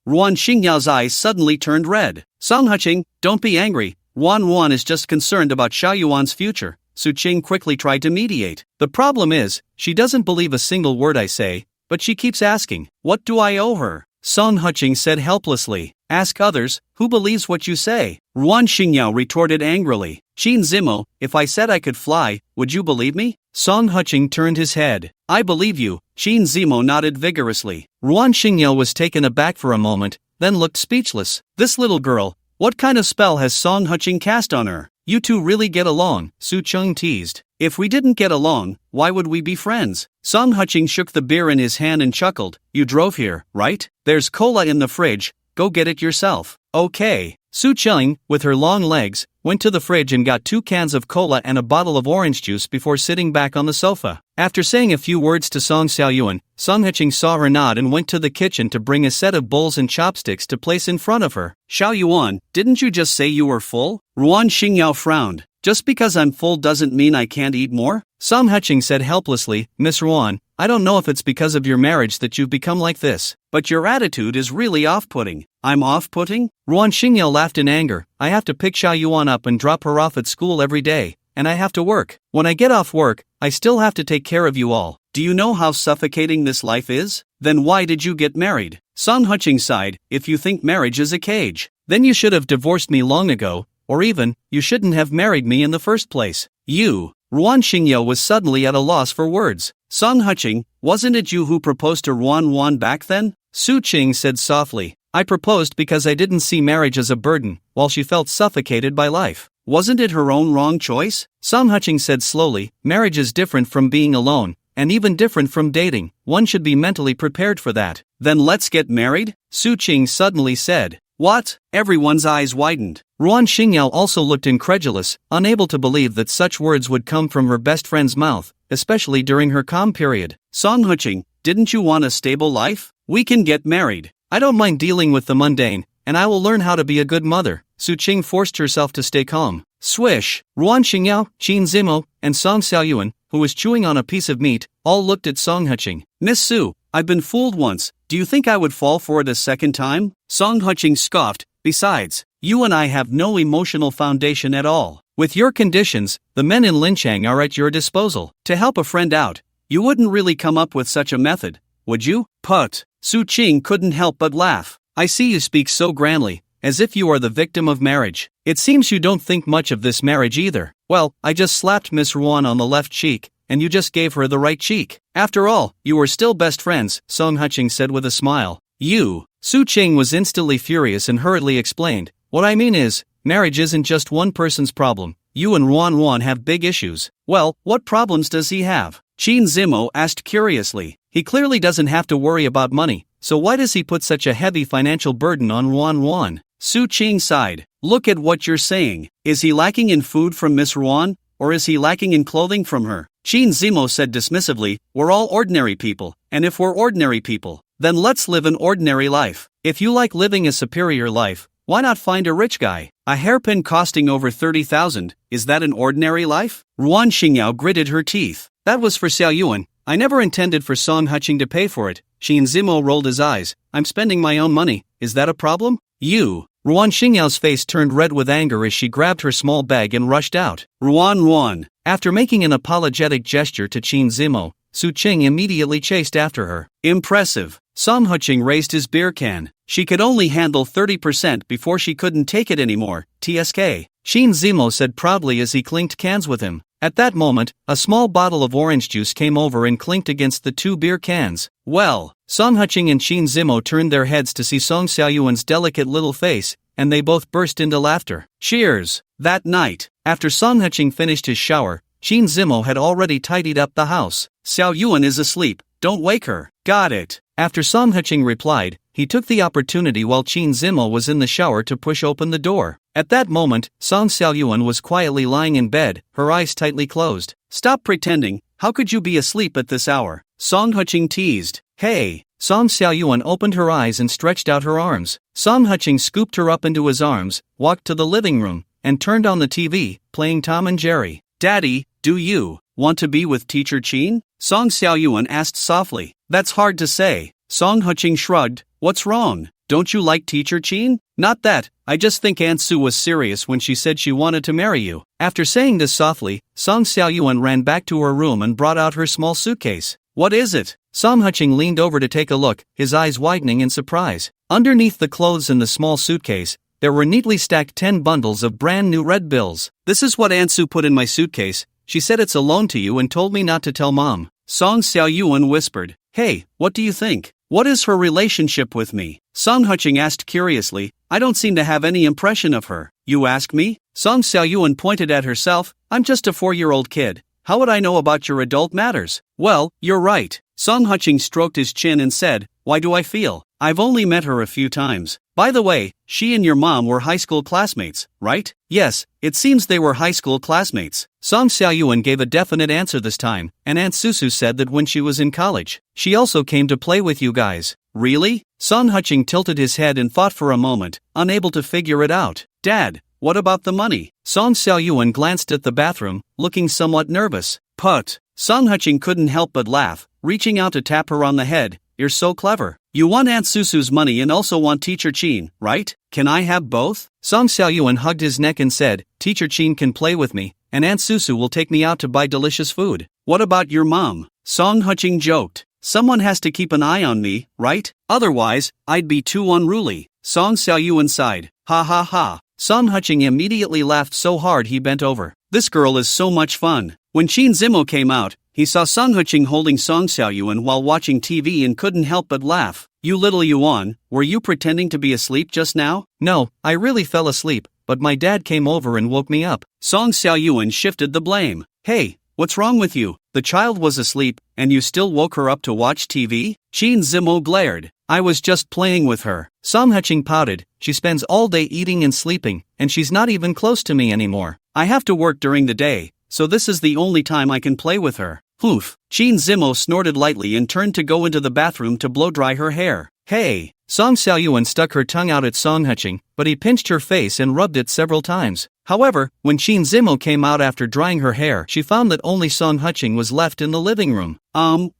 Ruan Xingyao's eyes suddenly turned red. Song Huching, don't be angry. Wan is just concerned about Xiaoyuan's future. Su Qing quickly tried to mediate. The problem is, she doesn't believe a single word I say, but she keeps asking, what do I owe her? Song Huqing said helplessly, ask others, who believes what you say? Ruan Xingyao retorted angrily, Qin Zimo, if I said I could fly, would you believe me? Song Huqing turned his head. I believe you, Qin Zimo nodded vigorously. Ruan Xingyao was taken aback for a moment, then looked speechless. This little girl, what kind of spell has Song Huqing cast on her? You two really get along, Su Qing teased. If we didn't get along, why would we be friends? Song Huqing shook the beer in his hand and chuckled. You drove here, right? There's cola in the fridge, go get it yourself. Okay. Su Qing, with her long legs, went to the fridge and got 2 cans of cola and a bottle of orange juice before sitting back on the sofa. After saying a few words to Song Xiaoyuan, Song Huqing saw her nod and went to the kitchen to bring a set of bowls and chopsticks to place in front of her. Xiaoyuan, didn't you just say you were full? Ruan Xingyao frowned. Just because I'm full doesn't mean I can't eat more? Song Huqing said helplessly, Miss Ruan, I don't know if it's because of your marriage that you've become like this, but your attitude is really off-putting. I'm off-putting? Ruan Xingyao laughed in anger. I have to pick Xiaoyuan up and drop her off at school every day, and I have to work. When I get off work, I still have to take care of you all. Do you know how suffocating this life is? Then why did you get married? Song Huqing sighed, if you think marriage is a cage, then you should have divorced me long ago, or even, you shouldn't have married me in the first place. You. Ruan Xingyao was suddenly at a loss for words. Song Huqing, wasn't it you who proposed to Ruan back then? Su Qing said softly, I proposed because I didn't see marriage as a burden, while she felt suffocated by life. Wasn't it her own wrong choice? Song Huqing said slowly, marriage is different from being alone, and even different from dating. One should be mentally prepared for that. Then let's get married? Su Qing suddenly said. What? Everyone's eyes widened. Ruan Xingyao also looked incredulous, unable to believe that such words would come from her best friend's mouth, especially during her calm period. Song Huqing, didn't you want a stable life? We can get married. I don't mind dealing with the mundane, and I will learn how to be a good mother. Su Qing forced herself to stay calm. Swish! Ruan Xingyao, Qin Zimo, and Song Xiaoyuan, who was chewing on a piece of meat, all looked at Song Huqing. Miss Su, I've been fooled once. Do you think I would fall for it a second time? Song Huqing scoffed. Besides, you and I have no emotional foundation at all. With your conditions, the men in Linchang are at your disposal. To help a friend out, you wouldn't really come up with such a method, would you? Put. Su Qing couldn't help but laugh. I see you speak so grandly, as if you are the victim of marriage. It seems you don't think much of this marriage either. Well, I just slapped Miss Ruan on the left cheek, and you just gave her the right cheek. After all, you were still best friends, Song Huqing said with a smile. You. Su Qing was instantly furious and hurriedly explained, what I mean is, marriage isn't just one person's problem. You and Ruan have big issues. Well, what problems does he have? Qin Zimo asked curiously. He clearly doesn't have to worry about money, so why does he put such a heavy financial burden on Ruan? Su Qing sighed. Look at what you're saying. Is he lacking in food from Miss Ruan, or is he lacking in clothing from her? Qin Zimo said dismissively, we're all ordinary people, and if we're ordinary people, then let's live an ordinary life. If you like living a superior life, why not find a rich guy? A hairpin costing over 30,000, is that an ordinary life? Ruan Xingyao gritted her teeth. That was for Xiaoyuan. I never intended for Song Huqing to pay for it. Qin Zimo rolled his eyes. I'm spending my own money, is that a problem? You. Ruan Xingyao's face turned red with anger as she grabbed her small bag and rushed out. Ruan. After making an apologetic gesture to Qin Zimo, Su Qing immediately chased after her. Impressive. Song Huqing raised his beer can. She could only handle 30% before she couldn't take it anymore. TSK. Qin Zimo said proudly as he clinked cans with him. At that moment, a small bottle of orange juice came over and clinked against the 2 beer cans. Well, Song Huqing and Qin Zimo turned their heads to see Song Xiaoyuan's delicate little face, and they both burst into laughter. Cheers! That night, after Song Huqing finished his shower, Qin Zimo had already tidied up the house. Xiaoyuan is asleep, don't wake her. Got it. After Song Huqing replied, he took the opportunity while Qin Zimo was in the shower to push open the door. At that moment, Song Xiaoyuan was quietly lying in bed, her eyes tightly closed. Stop pretending, how could you be asleep at this hour? Song Huqing teased. Hey! Song Xiaoyuan opened her eyes and stretched out her arms. Song Huqing scooped her up into his arms, walked to the living room, and turned on the TV, playing Tom and Jerry. Daddy, do you want to be with Teacher Qin? Song Xiaoyuan asked softly. That's hard to say. Song Huqing shrugged. What's wrong? don't you like Teacher Qing? Not that, I just think Aunt Su was serious when she said she wanted to marry you. After saying this softly, Song Xiaoyuan ran back to her room and brought out her small suitcase. What is it? Song Huqing leaned over to take a look, his eyes widening in surprise. Underneath the clothes in the small suitcase, there were neatly stacked 10 bundles of brand new red bills. This is what Aunt Su put in my suitcase. She said it's a loan to you and told me not to tell Mom. Song Xiaoyuan whispered. Hey, what do you think? What is her relationship with me? Song Huqing asked curiously. I don't seem to have any impression of her. You ask me? Song Xiaoyuan pointed at herself. I'm just a 4-year-old kid. How would I know about your adult matters? Well, you're right. Song Huqing stroked his chin and said, why do I feel? I've only met her a few times. By the way, she and your mom were high school classmates, right? Yes, it seems they were high school classmates. Song Xiaoyuan gave a definite answer this time, and Aunt Susu said that when she was in college, she also came to play with you guys. Really? Song Huqing tilted his head and thought for a moment, unable to figure it out. Dad, what about the money? Song Xiaoyuan glanced at the bathroom, looking somewhat nervous. Put. Song Huqing couldn't help but laugh, reaching out to tap her on the head. You're so clever. You want Aunt Susu's money and also want Teacher Qing, right? Can I have both? Song Xiaoyuan hugged his neck and said, Teacher Qing can play with me, and Aunt Susu will take me out to buy delicious food. What about your mom? Song Huqing joked. Someone has to keep an eye on me, right? Otherwise, I'd be too unruly. Song Xiaoyuan sighed. Ha ha ha. Song Huqing immediately laughed so hard he bent over. This girl is so much fun. When Qin Zimo came out, he saw Song Huqing holding Song Xiaoyuan while watching TV and couldn't help but laugh. You little Yuan, were you pretending to be asleep just now? No, I really fell asleep, but my dad came over and woke me up. Song Xiaoyuan shifted the blame. Hey, what's wrong with you? The child was asleep, and you still woke her up to watch TV? Qin Zimo glared. I was just playing with her. Song Huqing pouted. She spends all day eating and sleeping, and she's not even close to me anymore. I have to work during the day, so this is the only time I can play with her. Poof. Qin Zimo snorted lightly and turned to go into the bathroom to blow-dry her hair. Hey! Song Xiaoyuan stuck her tongue out at Song Huqing, but he pinched her face and rubbed it several times. However, when Qin Zimo came out after drying her hair, she found that only Song Huqing was left in the living room.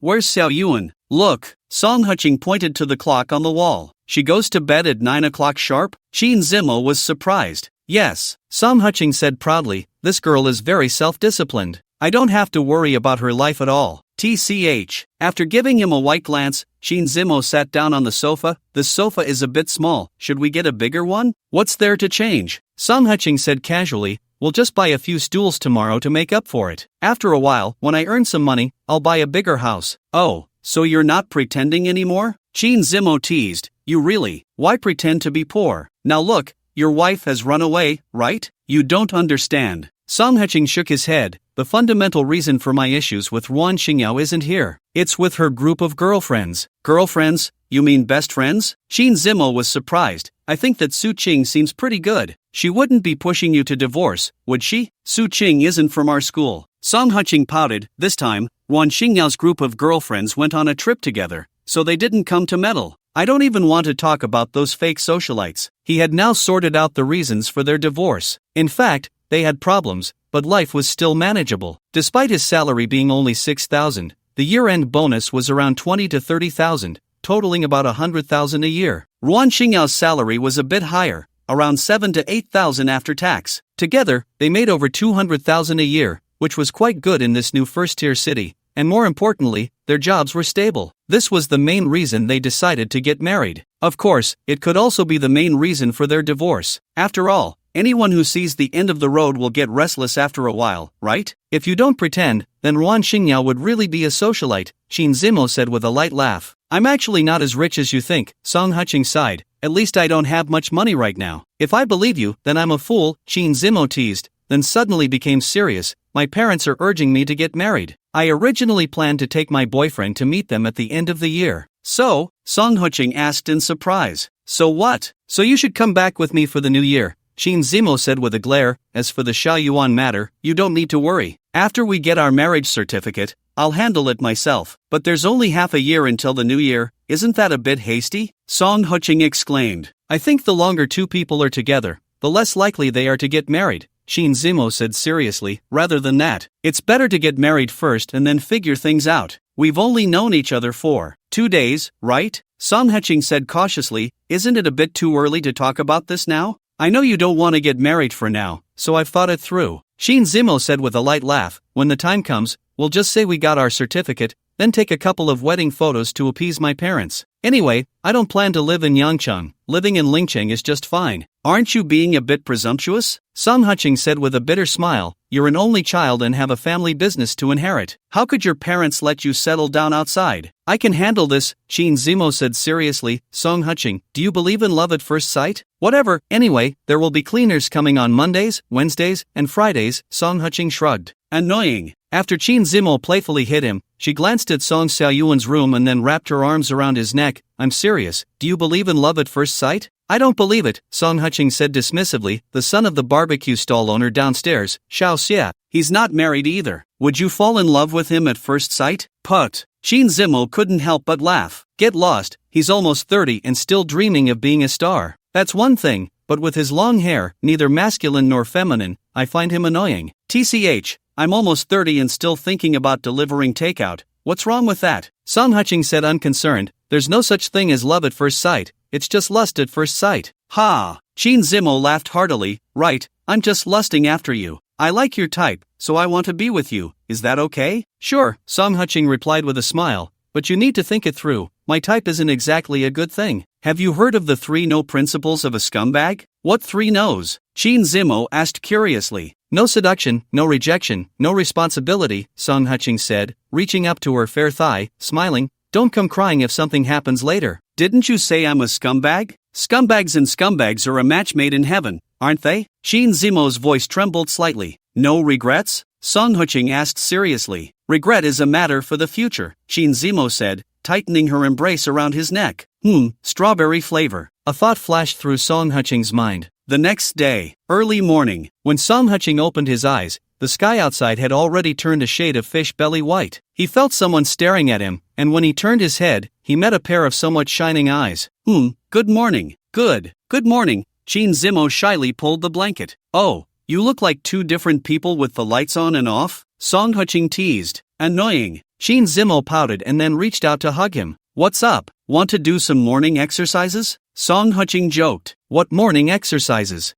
Where's Xiaoyuan? Look! Song Huqing pointed to the clock on the wall. She goes to bed at 9 o'clock sharp? Qin Zimo was surprised. Yes, Song Huqing said proudly, this girl is very self-disciplined. I don't have to worry about her life at all. TCH. After giving him a white glance, Qin Zimo sat down on the sofa. This sofa is a bit small. Should we get a bigger one? What's there to change? Song Huqing said casually, we'll just buy a few stools tomorrow to make up for it. After a while, when I earn some money, I'll buy a bigger house. Oh, so you're not pretending anymore? Qin Zimo teased. You really? Why pretend to be poor? Now look, your wife has run away, right? You don't understand. Song Huqing shook his head. The fundamental reason for my issues with Ruan Xingyao isn't here. It's with her group of girlfriends. Girlfriends? You mean best friends? Qin Zimo was surprised. I think that Su Qing seems pretty good. She wouldn't be pushing you to divorce, would she? Su Qing isn't from our school. Song Huqing pouted. This time, Ruan Xingyao's group of girlfriends went on a trip together, so they didn't come to meddle. I don't even want to talk about those fake socialites. He had now sorted out the reasons for their divorce. In fact, they had problems, but life was still manageable. Despite his salary being only 6,000, the year-end bonus was around 20 to 30,000, totaling about 100,000 a year. Ruan Xingyao's salary was a bit higher, around 7 to 8,000 after tax. Together, they made over 200,000 a year, which was quite good in this new first-tier city, and more importantly, their jobs were stable. This was the main reason they decided to get married. Of course, it could also be the main reason for their divorce. After all, anyone who sees the end of the road will get restless after a while, right? If you don't pretend, then Ruan Xingyao would really be a socialite, Qin Zimo said with a light laugh. I'm actually not as rich as you think, Song Huqing sighed. At least I don't have much money right now. If I believe you, then I'm a fool, Qin Zimo teased, then suddenly became serious. My parents are urging me to get married. I originally planned to take my boyfriend to meet them at the end of the year. So? Song Huqing asked in surprise. So what? So you should come back with me for the new year, Qin Zimo said with a glare. As for the Xiaoyuan matter, you don't need to worry. After we get our marriage certificate, I'll handle it myself. But there's only half a year until the new year. Isn't that a bit hasty? Song Huqing exclaimed. I think the longer two people are together, the less likely they are to get married, Qin Zimo said seriously. Rather than that, it's better to get married first and then figure things out. We've only known each other for 2 days, right? Song Heching said cautiously, isn't it a bit too early to talk about this now? I know you don't want to get married for now, so I've thought it through. Shin Zimo said with a light laugh, when the time comes, we'll just say we got our certificate, then take a couple of wedding photos to appease my parents. Anyway, I don't plan to live in Yangcheng, living in Lingcheng is just fine. Aren't you being a bit presumptuous? Song Heching said with a bitter smile, you're an only child and have a family business to inherit. How could your parents let you settle down outside? I can handle this, Shin Zimo said seriously. Song Heching, do you believe in love at first sight? Whatever, anyway, there will be cleaners coming on Mondays, Wednesdays, and Fridays, Song Heching shrugged. Annoying. After Qin Zimo playfully hit him, she glanced at Song Xiaoyuan's room and then wrapped her arms around his neck. I'm serious, do you believe in love at first sight? I don't believe it, Song Heching said dismissively, the son of the barbecue stall owner downstairs, Xiao Xia. He's not married either. Would you fall in love with him at first sight? Put. Qin Zimo couldn't help but laugh. Get lost, he's almost 30 and still dreaming of being a star. That's one thing, but with his long hair, neither masculine nor feminine, I find him annoying. TCH, I'm almost 30 and still thinking about delivering takeout. What's wrong with that? Song Heching said unconcerned, there's no such thing as love at first sight, it's just lust at first sight. Ha! Qin Zimo laughed heartily, right, I'm just lusting after you. I like your type, so I want to be with you, is that okay? Sure, Song Heching replied with a smile, but you need to think it through, my type isn't exactly a good thing. Have you heard of the 3 no principles of a scumbag? What 3 no's? Qin Zimo asked curiously. No seduction, no rejection, no responsibility, Song Heching said, reaching up to her fair thigh, smiling. Don't come crying if something happens later. Didn't you say I'm a scumbag? Scumbags and scumbags are a match made in heaven, aren't they? Qin Zimo's voice trembled slightly. No regrets? Song Heching asked seriously. Regret is a matter for the future, Qin Zimo said, tightening her embrace around his neck. Strawberry flavor. A thought flashed through Song Heching's mind. The next day, early morning, when Song Heching opened his eyes, the sky outside had already turned a shade of fish belly white. He felt someone staring at him, and when he turned his head, he met a pair of somewhat shining eyes. Good morning. Good morning. Qin Zimo shyly pulled the blanket. Oh, you look like 2 different people with the lights on and off? Song Heching teased. Annoying. Qin Zimo pouted and then reached out to hug him. What's up? Want to do some morning exercises? Song Heching joked. What morning exercises?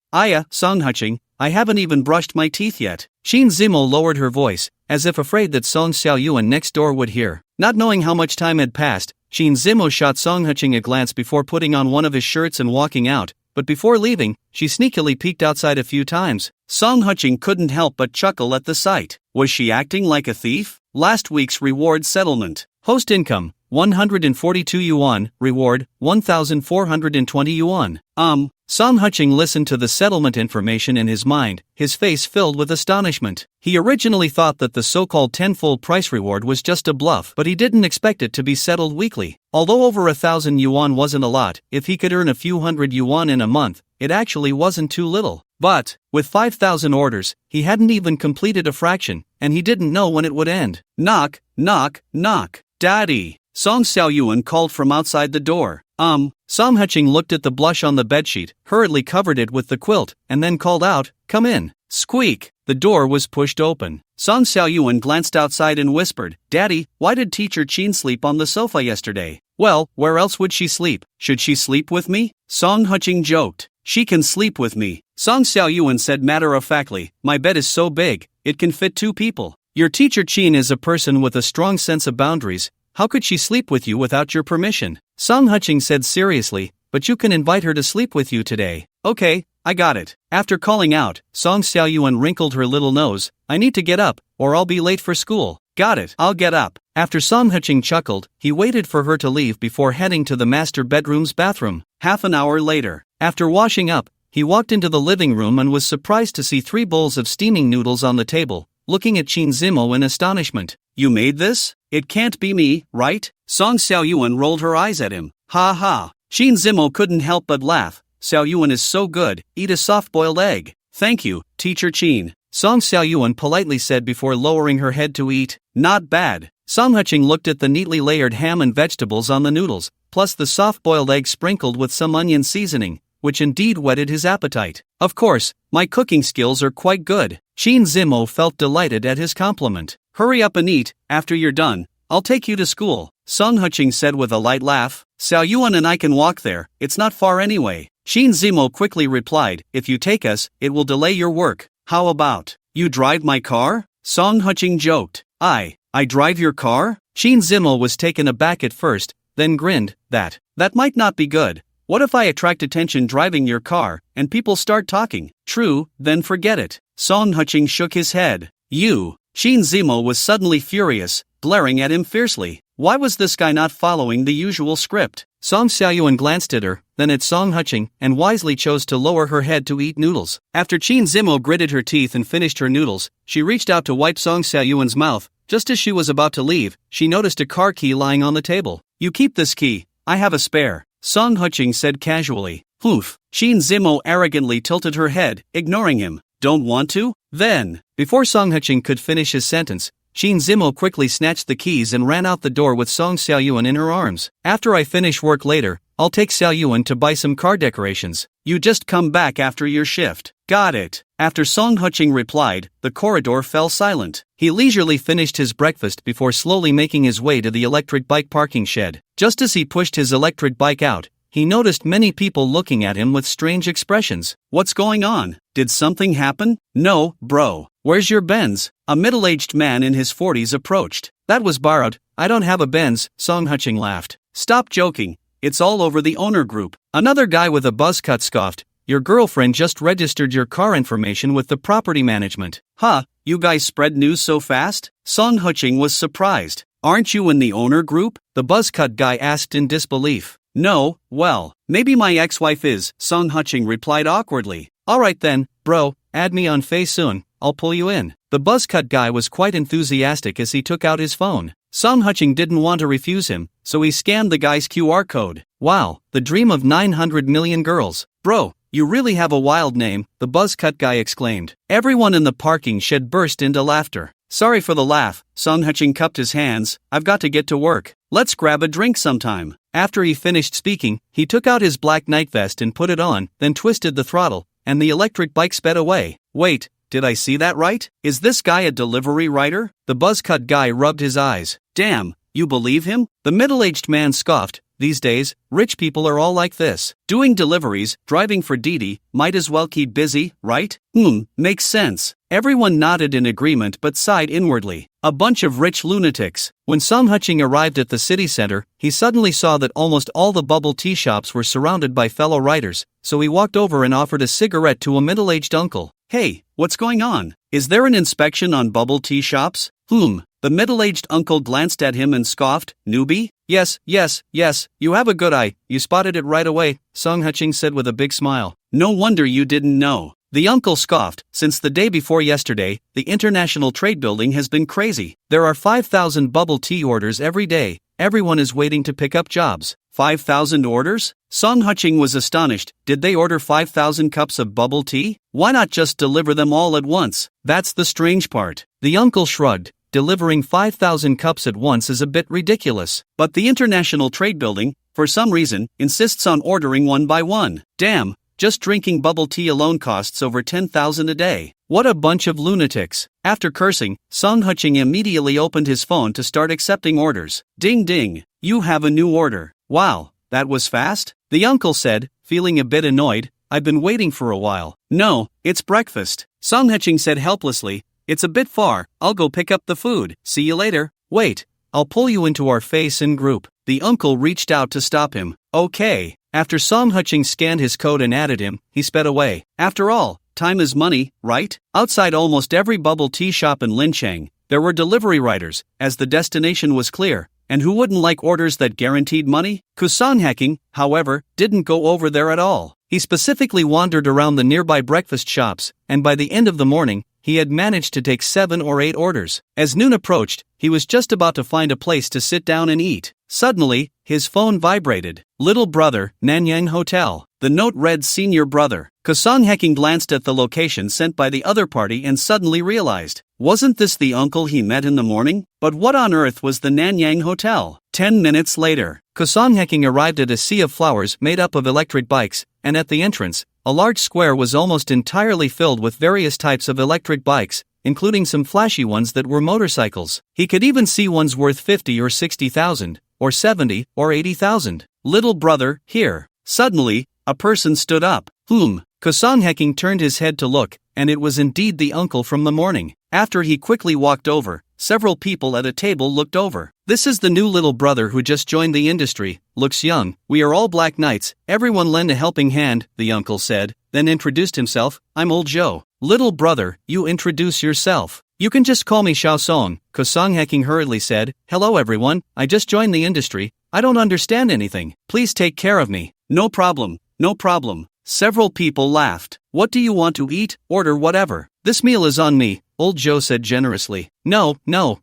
Song Heching, I haven't even brushed my teeth yet. Qin Zimo lowered her voice, as if afraid that Song Xiaoyuan next door would hear. Not knowing how much time had passed, Qin Zimo shot Song Heching a glance before putting on one of his shirts and walking out, but before leaving, she sneakily peeked outside a few times. Song Heching couldn't help but chuckle at the sight. Was she acting like a thief? Last week's reward settlement. Host income, 142 yuan, reward, 1,420 yuan. Song Heching listened to the settlement information in his mind, his face filled with astonishment. He originally thought that the so-called tenfold price reward was just a bluff, but he didn't expect it to be settled weekly. Although over 1,000 yuan wasn't a lot, if he could earn a few hundred yuan in a month, it actually wasn't too little. But, with 5,000 orders, he hadn't even completed a fraction, and he didn't know when it would end. Knock, knock, knock. Daddy! Song Xiaoyuan called from outside the door. Song Heching looked at the blush on the bedsheet, hurriedly covered it with the quilt, and then called out, come in. Squeak! The door was pushed open. Song Xiaoyuan glanced outside and whispered, Daddy, why did Teacher Qin sleep on the sofa yesterday? Well, where else would she sleep? Should she sleep with me? Song Heching joked. She can sleep with me. Song Xiaoyuan said matter-of-factly, my bed is so big, it can fit 2 people. Your Teacher Qin is a person with a strong sense of boundaries. How could she sleep with you without your permission? Song Heching said seriously, but you can invite her to sleep with you today. Okay, I got it. After calling out, Song Xiaoyuan wrinkled her little nose. I need to get up, or I'll be late for school. Got it, I'll get up. After Song Heching chuckled, he waited for her to leave before heading to the master bedroom's bathroom. Half an hour later, after washing up, he walked into the living room and was surprised to see 3 bowls of steaming noodles on the table, looking at Qin Zimo in astonishment. You made this? It can't be me, right? Song Xiaoyuan rolled her eyes at him. Ha ha. Qin Zimo couldn't help but laugh. Xiaoyuan is so good, eat a soft-boiled egg. Thank you, Teacher Qin. Song Xiaoyuan politely said before lowering her head to eat. Not bad. Song Heching looked at the neatly layered ham and vegetables on the noodles, plus the soft-boiled egg sprinkled with some onion seasoning, which indeed whetted his appetite. Of course, my cooking skills are quite good. Qin Zimo felt delighted at his compliment. Hurry up and eat, after you're done, I'll take you to school, Song Heching said with a light laugh. Xiao Yuan and I can walk there, it's not far anyway. Qin Zimo quickly replied, if you take us, it will delay your work. How about, you drive my car? Song Huqing joked. I drive your car? Qin Zimo was taken aback at first, then grinned, that might not be good. What if I attract attention driving your car, and people start talking? True, then forget it. Song Huqing shook his head. You. Qin Zimo was suddenly furious, glaring at him fiercely. Why was this guy not following the usual script? Song Xiaoyuan glanced at her, then at Song Huqing, and wisely chose to lower her head to eat noodles. After Qin Zimo gritted her teeth and finished her noodles, she reached out to wipe Song Xiaoyuan's mouth. Just as she was about to leave, she noticed a car key lying on the table. You keep this key, I have a spare, Song Huqing said casually. Poof. Qin Zimo arrogantly tilted her head, ignoring him. Don't want to? Then. Before Song Huqing could finish his sentence, Qin Zimo quickly snatched the keys and ran out the door with Song Xiaoyuan in her arms. After I finish work later, I'll take Xiaoyuan to buy some car decorations. You just come back after your shift. Got it. After Song Huqing replied, the corridor fell silent. He leisurely finished his breakfast before slowly making his way to the electric bike parking shed. Just as he pushed his electric bike out, he noticed many people looking at him with strange expressions. What's going on? Did something happen? No, bro. Where's your Benz? A middle-aged man in his 40s approached. That was borrowed. I don't have a Benz, Song Huqing laughed. Stop joking. It's all over the owner group. Another guy with a buzz cut scoffed. Your girlfriend just registered your car information with the property management. Huh, you guys spread news so fast? Song Huqing was surprised. Aren't you in the owner group? The buzz cut guy asked in disbelief. No, well, maybe my ex-wife is, Song Huqing replied awkwardly. Alright then, bro, add me on Face soon, I'll pull you in. The buzzcut guy was quite enthusiastic as he took out his phone. Song Huqing didn't want to refuse him, so he scanned the guy's QR code. Wow, the dream of 900 million girls. Bro, you really have a wild name, the buzzcut guy exclaimed. Everyone in the parking shed burst into laughter. Sorry for the laugh, Song Huqing cupped his hands, I've got to get to work. Let's grab a drink sometime. After he finished speaking, he took out his black night vest and put it on, then twisted the throttle, and the electric bike sped away. Wait, did I see that right? Is this guy a delivery rider? The buzzcut guy rubbed his eyes. Damn, you believe him? The middle-aged man scoffed. These days, rich people are all like this. Doing deliveries, driving for Didi, might as well keep busy, right? Makes sense. Everyone nodded in agreement but sighed inwardly. A bunch of rich lunatics. When Song Huqing arrived at the city center, he suddenly saw that almost all the bubble tea shops were surrounded by fellow riders, so he walked over and offered a cigarette to a middle-aged uncle. Hey, what's going on? Is there an inspection on bubble tea shops? The middle-aged uncle glanced at him and scoffed. Newbie? Yes, you have a good eye, you spotted it right away, Song Huqing said with a big smile. No wonder you didn't know. The uncle scoffed. Since the day before yesterday, the international trade building has been crazy. There are 5,000 bubble tea orders every day. Everyone is waiting to pick up jobs. 5,000 orders? Song Huqing was astonished. Did they order 5,000 cups of bubble tea? Why not just deliver them all at once? That's the strange part. The uncle shrugged. Delivering 5,000 cups at once is a bit ridiculous. But the International Trade Building, for some reason, insists on ordering one by one. Damn, just drinking bubble tea alone costs over 10,000 a day. What a bunch of lunatics. After cursing, Song Huqing immediately opened his phone to start accepting orders. Ding ding, you have a new order. Wow, that was fast? The uncle said, feeling a bit annoyed. I've been waiting for a while. No, it's breakfast. Song Huqing said helplessly. It's a bit far, I'll go pick up the food. See you later. Wait, I'll pull you into our Face in group. The uncle reached out to stop him. Okay. After Song Huqing scanned his code and added him, he sped away. After all, time is money, right? Outside almost every bubble tea shop in Linchang, there were delivery riders, as the destination was clear. And who wouldn't like orders that guaranteed money? Song Huqing, however, didn't go over there at all. He specifically wandered around the nearby breakfast shops, and by the end of the morning, he had managed to take 7 or 8 orders. As noon approached, he was just about to find a place to sit down and eat. Suddenly, his phone vibrated. Little brother, Nanyang Hotel. The note read Senior Brother. Song Huqing glanced at the location sent by the other party and suddenly realized, wasn't this the uncle he met in the morning? But what on earth was the Nanyang Hotel? 10 minutes later, Song Huqing arrived at a sea of flowers made up of electric bikes, and at the entrance, a large square was almost entirely filled with various types of electric bikes, including some flashy ones that were motorcycles. He could even see ones worth 50 or 60,000, or 70 or 80,000. little brother, here. Suddenly, a person stood up. Kosong Heking turned his head to look, and it was indeed the uncle from the morning. After he quickly walked over, several people at a table looked over. This is the new little brother who just joined the industry, looks young, we are all black knights, everyone lend a helping hand, the uncle said, then introduced himself, I'm old Joe. Little brother, you introduce yourself. You can just call me Xiao Song, Kosong Heking hurriedly said, hello everyone, I just joined the industry, I don't understand anything, please take care of me. No problem, no problem. Several people laughed. What do you want to eat? Order whatever. This meal is on me, old Joe said generously. No,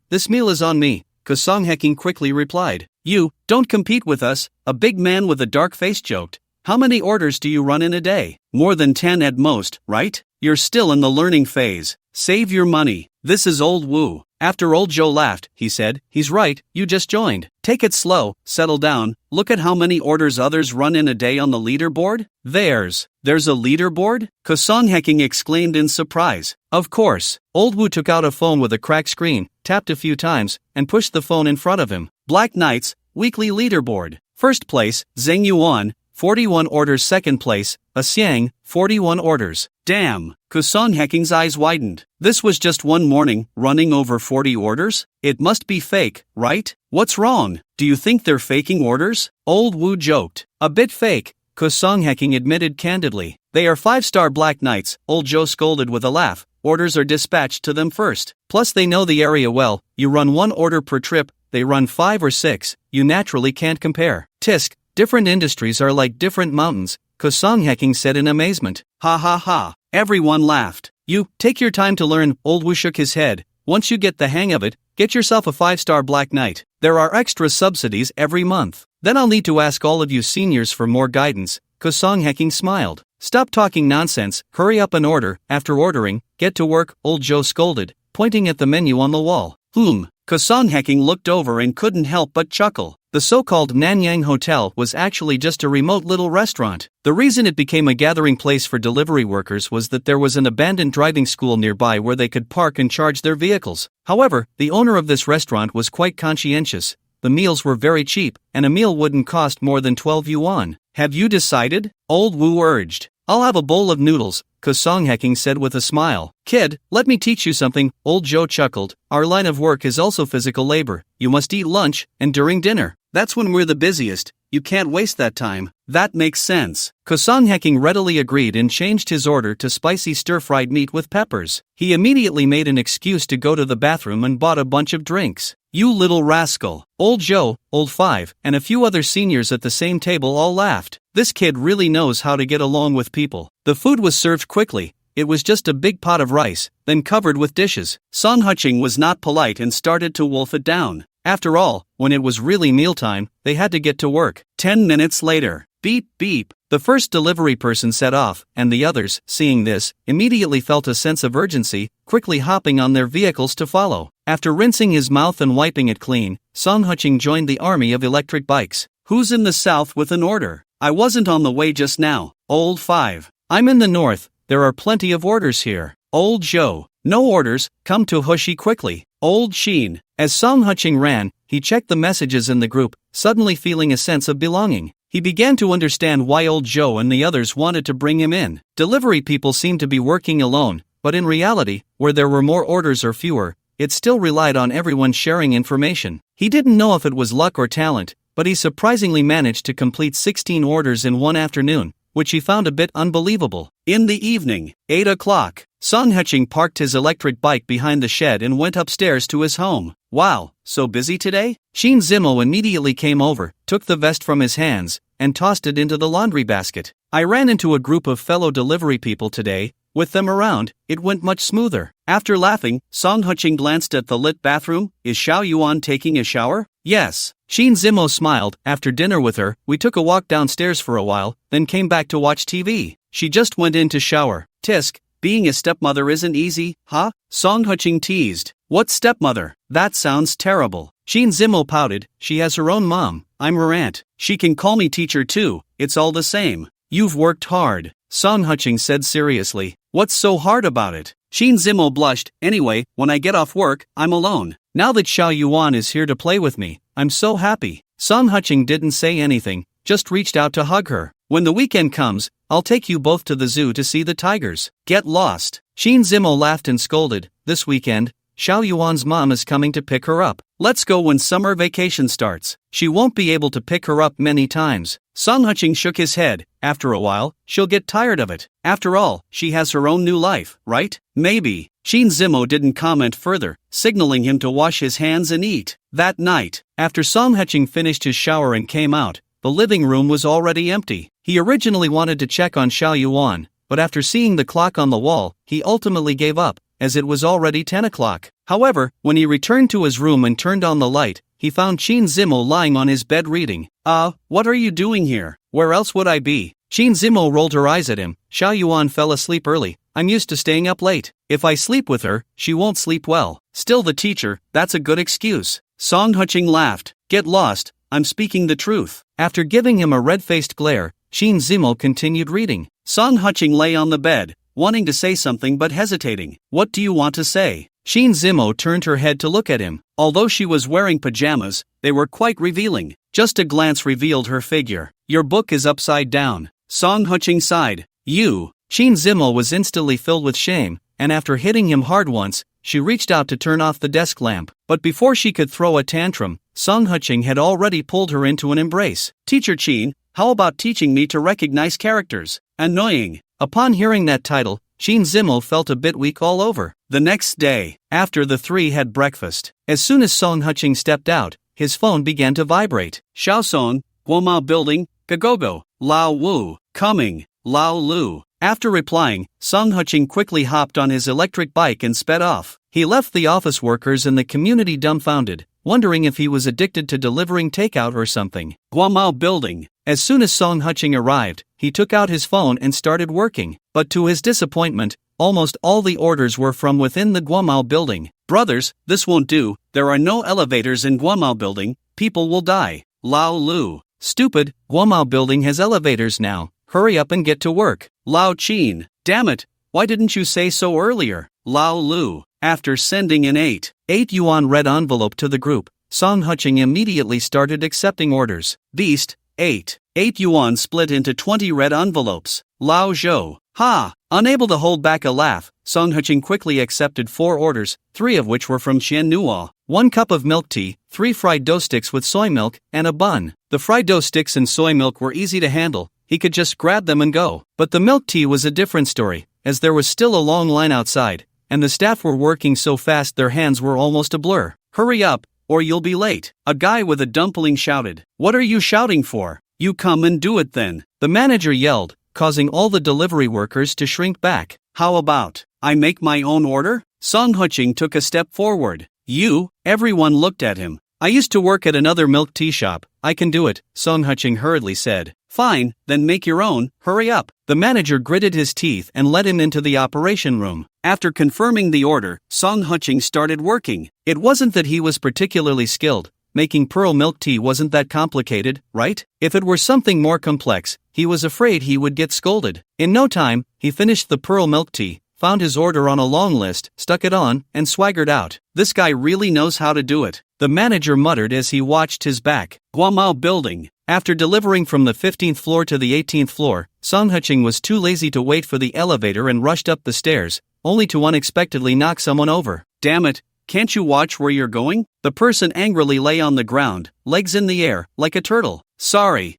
this meal is on me, Kosong Heking quickly replied. You, don't compete with us, a big man with a dark face joked. How many orders do you run in a day? More than 10 at most, right? You're still in the learning phase. Save your money. This is old Wu. After old Joe laughed, he said, he's right, you just joined. Take it slow, settle down, look at how many orders others run in a day on the leaderboard. There's a leaderboard? Kosong Heking exclaimed in surprise. Of course. Old Wu took out a phone with a cracked screen, tapped a few times, and pushed the phone in front of him. Black Knights, weekly leaderboard. First place, Zheng Yuan, 41 orders. Second place, a Xiang, 41 orders. Damn, Kosong Heking's eyes widened. This was just one morning, running over 40 orders? It must be fake, right? What's wrong? Do you think they're faking orders? Old Wu joked. A bit fake, Kosong Heking admitted candidly. They are 5-star black knights, old Joe scolded with a laugh. Orders are dispatched to them first. Plus they know the area well, you run 1 order per trip, they run 5 or 6, you naturally can't compare. Tisk, different industries are like different mountains, Kosong Heking said in amazement. Ha ha ha. Everyone laughed. You, take your time to learn, old Wu shook his head. Once you get the hang of it, get yourself a 5-star black knight. There are extra subsidies every month. Then I'll need to ask all of you seniors for more guidance. Kosong Heking smiled. Stop talking nonsense, hurry up and order. After ordering, get to work, old Joe scolded, pointing at the menu on the wall. Kosong Heking looked over and couldn't help but chuckle. The so-called Nanyang Hotel was actually just a remote little restaurant. The reason it became a gathering place for delivery workers was that there was an abandoned driving school nearby where they could park and charge their vehicles. However, the owner of this restaurant was quite conscientious. The meals were very cheap, and a meal wouldn't cost more than 12 yuan. Have you decided? Old Wu urged. I'll have a bowl of noodles, Kosong Heking said with a smile. Kid, let me teach you something, old Joe chuckled. Our line of work is also physical labor. You must eat lunch, and during dinner. That's when we're the busiest. You can't waste that time. That makes sense. Kosong Heking readily agreed and changed his order to spicy stir-fried meat with peppers. He immediately made an excuse to go to the bathroom and bought a bunch of drinks. You little rascal. Old Joe, old Five, and a few other seniors at the same table all laughed. This kid really knows how to get along with people. The food was served quickly. It was just a big pot of rice, then covered with dishes. Song Huching was not polite and started to wolf it down. After all, when it was really mealtime, they had to get to work. 10 minutes later, beep beep, the first delivery person set off, and the others, seeing this, immediately felt a sense of urgency, quickly hopping on their vehicles to follow. After rinsing his mouth and wiping it clean, Song Huching joined the army of electric bikes. Who's in the south with an order? I wasn't on the way just now. Old Five. I'm in the north, there are plenty of orders here. Old Joe. No orders, come to Hushi quickly. Old Sheen. As Song Huching ran, he checked the messages in the group, suddenly feeling a sense of belonging. He began to understand why old Joe and the others wanted to bring him in. Delivery people seemed to be working alone, but in reality, where there were more orders or fewer, it still relied on everyone sharing information. He didn't know if it was luck or talent, but he surprisingly managed to complete 16 orders in one afternoon, which he found a bit unbelievable. In the evening, 8 o'clock, Song Huching parked his electric bike behind the shed and went upstairs to his home. Wow, so busy today? Shin Zimo immediately came over, took the vest from his hands, and tossed it into the laundry basket. I ran into a group of fellow delivery people today. With them around, it went much smoother. After laughing, Song Huching glanced at the lit bathroom. Is Xiao Yuan taking a shower? Yes. Shin Zimo smiled. After dinner with her, we took a walk downstairs for a while, then came back to watch TV. She just went in to shower. Tisk, being a stepmother isn't easy, huh? Song Huching teased. What stepmother? That sounds terrible. Shin Zimo pouted. She has her own mom. I'm her aunt. She can call me teacher too, it's all the same. You've worked hard, Song Huching said seriously. What's so hard about it? Shin Zimo blushed. Anyway, when I get off work, I'm alone. Now that Xiao Yuan is here to play with me, I'm so happy. Song Huching didn't say anything, just reached out to hug her. When the weekend comes, I'll take you both to the zoo to see the tigers. Get lost. Shin Zimo laughed and scolded. This weekend, Xiao Yuan's mom is coming to pick her up. Let's go when summer vacation starts. She won't be able to pick her up many times. Song Huching shook his head. After a while, she'll get tired of it. After all, she has her own new life, right? Maybe. Shin Zimo didn't comment further, signaling him to wash his hands and eat. That night, after Song Huching finished his shower and came out, the living room was already empty. He originally wanted to check on Xiao Yuan, but after seeing the clock on the wall, he ultimately gave up, as it was already 10 o'clock. However, when he returned to his room and turned on the light, he found Shin Zimo lying on his bed reading. What are you doing here? Where else would I be? Shin Zimo rolled her eyes at him. Xiao Yuan fell asleep early. I'm used to staying up late. If I sleep with her, she won't sleep well. Still the teacher, that's a good excuse. Song Huching laughed. Get lost, I'm speaking the truth. After giving him a red-faced glare, Shin Zimo continued reading. Song Huching lay on the bed, wanting to say something but hesitating. What do you want to say? Shin Zimo turned her head to look at him. Although she was wearing pajamas, they were quite revealing. Just a glance revealed her figure. Your book is upside down. Song Huching sighed. You. Shin Zimo was instantly filled with shame, and after hitting him hard once, she reached out to turn off the desk lamp. But before she could throw a tantrum, Song Huching had already pulled her into an embrace. Teacher Chin, how about teaching me to recognize characters? Annoying. Upon hearing that title, Shin Zimo felt a bit weak all over. The next day, after the three had breakfast, as soon as Song Huching stepped out, his phone began to vibrate. Shaosong, Guomao Building, Gagogo, Lao Wu, coming, Lao Lu. After replying, Song Huching quickly hopped on his electric bike and sped off. He left the office workers and the community dumbfounded, wondering if he was addicted to delivering takeout or something. Guomao Building. As soon as Song Huching arrived, he took out his phone and started working. But to his disappointment, almost all the orders were from within the Guomao Building. Brothers, this won't do. There are no elevators in Guomao Building. People will die. Lao Lu. Stupid, Guomao Building has elevators now. Hurry up and get to work. Lao Qin. Damn it, why didn't you say so earlier? Lao Lu. After sending an 8 yuan red envelope to the group, Song Huching immediately started accepting orders. Beast. 8 yuan split into 20 red envelopes. Lao Zhou. Ha! Unable to hold back a laugh, Song Huching quickly accepted 4 orders, 3 of which were from Xian Nuo. 1 cup of milk tea, 3 fried dough sticks with soy milk, and a bun. The fried dough sticks and soy milk were easy to handle. He could just grab them and go. But the milk tea was a different story, as there was still a long line outside, and the staff were working so fast their hands were almost a blur. Hurry up, or you'll be late. A guy with a dumpling shouted. What are you shouting for? You come and do it then. The manager yelled, causing all the delivery workers to shrink back. How about, I make my own order? Song Huching took a step forward. You? Everyone looked at him. I used to work at another milk tea shop. I can do it, Song Huching hurriedly said. Fine, then make your own, hurry up. The manager gritted his teeth and led him into the operation room. After confirming the order, Song Huching started working. It wasn't that he was particularly skilled. Making pearl milk tea wasn't that complicated, right? If it were something more complex, he was afraid he would get scolded. In no time, he finished the pearl milk tea, found his order on a long list, stuck it on, and swaggered out. This guy really knows how to do it, the manager muttered as he watched his back. Guomao Building. After delivering from the 15th floor to the 18th floor, Song Huching was too lazy to wait for the elevator and rushed up the stairs, only to unexpectedly knock someone over. Damn it, can't you watch where you're going? The person angrily lay on the ground, legs in the air, like a turtle. Sorry.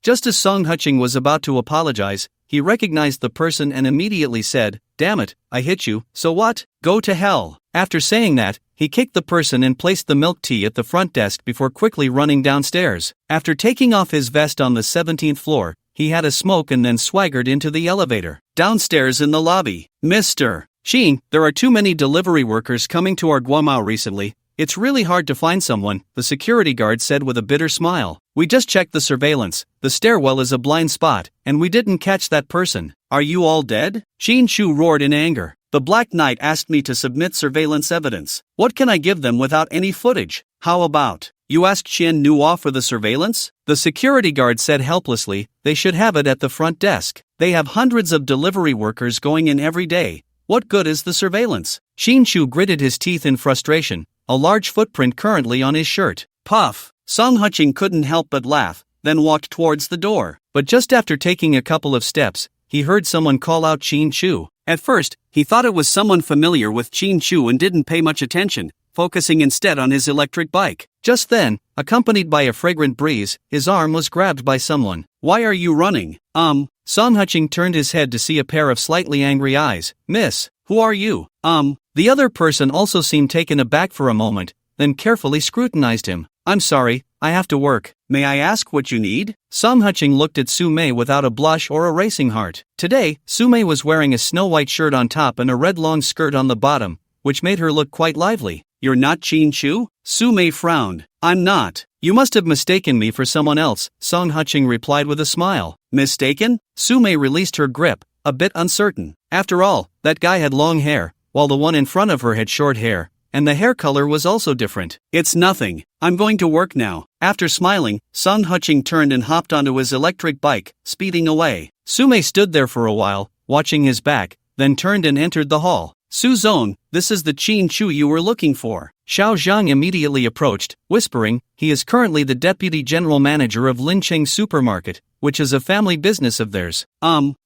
Just as Song Huching was about to apologize, he recognized the person and immediately said, Damn it, I hit you, so what? Go to hell. After saying that, he kicked the person and placed the milk tea at the front desk before quickly running downstairs. After taking off his vest on the 17th floor, he had a smoke and then swaggered into the elevator. Downstairs in the lobby. Mr. Sheen, there are too many delivery workers coming to our Guomao recently. It's really hard to find someone, the security guard said with a bitter smile. We just checked the surveillance, the stairwell is a blind spot, and we didn't catch that person. Are you all dead? Shin Shu roared in anger. The Black Knight asked me to submit surveillance evidence. What can I give them without any footage? How about, you asked Xian Nuo for the surveillance? The security guard said helplessly, they should have it at the front desk. They have hundreds of delivery workers going in every day. What good is the surveillance? Shin Shu gritted his teeth in frustration, a large footprint currently on his shirt. Puff. Song Huching couldn't help but laugh. then walked towards the door. But just after taking a couple of steps, he heard someone call out Qin Chu. At first, he thought it was someone familiar with Qin Chu and didn't pay much attention, focusing instead on his electric bike. Just then, accompanied by a fragrant breeze, his arm was grabbed by someone. "Why are you running?" Song Qing turned his head to see a pair of slightly angry eyes. "Miss, who are you?" The other person also seemed taken aback for a moment, then carefully scrutinized him. "I'm sorry, I have to work. May I ask what you need?" Song Qing looked at Su Mei without a blush or a racing heart. Today, Su Mei was wearing a snow-white shirt on top and a red long skirt on the bottom, which made her look quite lively. "You're not Qin Chu?" Su Mei frowned. "I'm not. You must have mistaken me for someone else," Song Qing replied with a smile. "Mistaken?" Su Mei released her grip, a bit uncertain. After all, that guy had long hair, while the one in front of her had short hair, and the hair color was also different. "It's nothing. I'm going to work now." After smiling, Song Qing turned and hopped onto his electric bike, speeding away. Su Mei stood there for a while, watching his back, then turned and entered the hall. "Su Zong, this is the Qin Chu you were looking for." Xiao Zhang immediately approached, whispering, he is currently the deputy general manager of Lincheng Supermarket, which is a family business of theirs.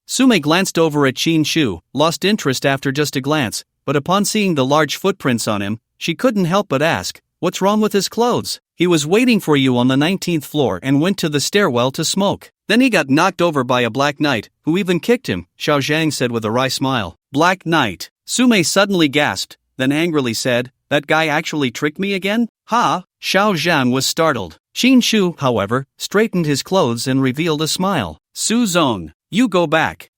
Su Mei glanced over at Qin Chu, lost interest after just a glance, but upon seeing the large footprints on him, she couldn't help but ask, "What's wrong with his clothes?" "He was waiting for you on the 19th floor and went to the stairwell to smoke. Then he got knocked over by a black knight, who even kicked him," Xiao Zhang said with a wry smile. "Black knight?" Su Mei suddenly gasped, then angrily said, "That guy actually tricked me again? Ha!" Xiao Zhang was startled. Qin Chu, however, straightened his clothes and revealed a smile. "Su Zong, you go back."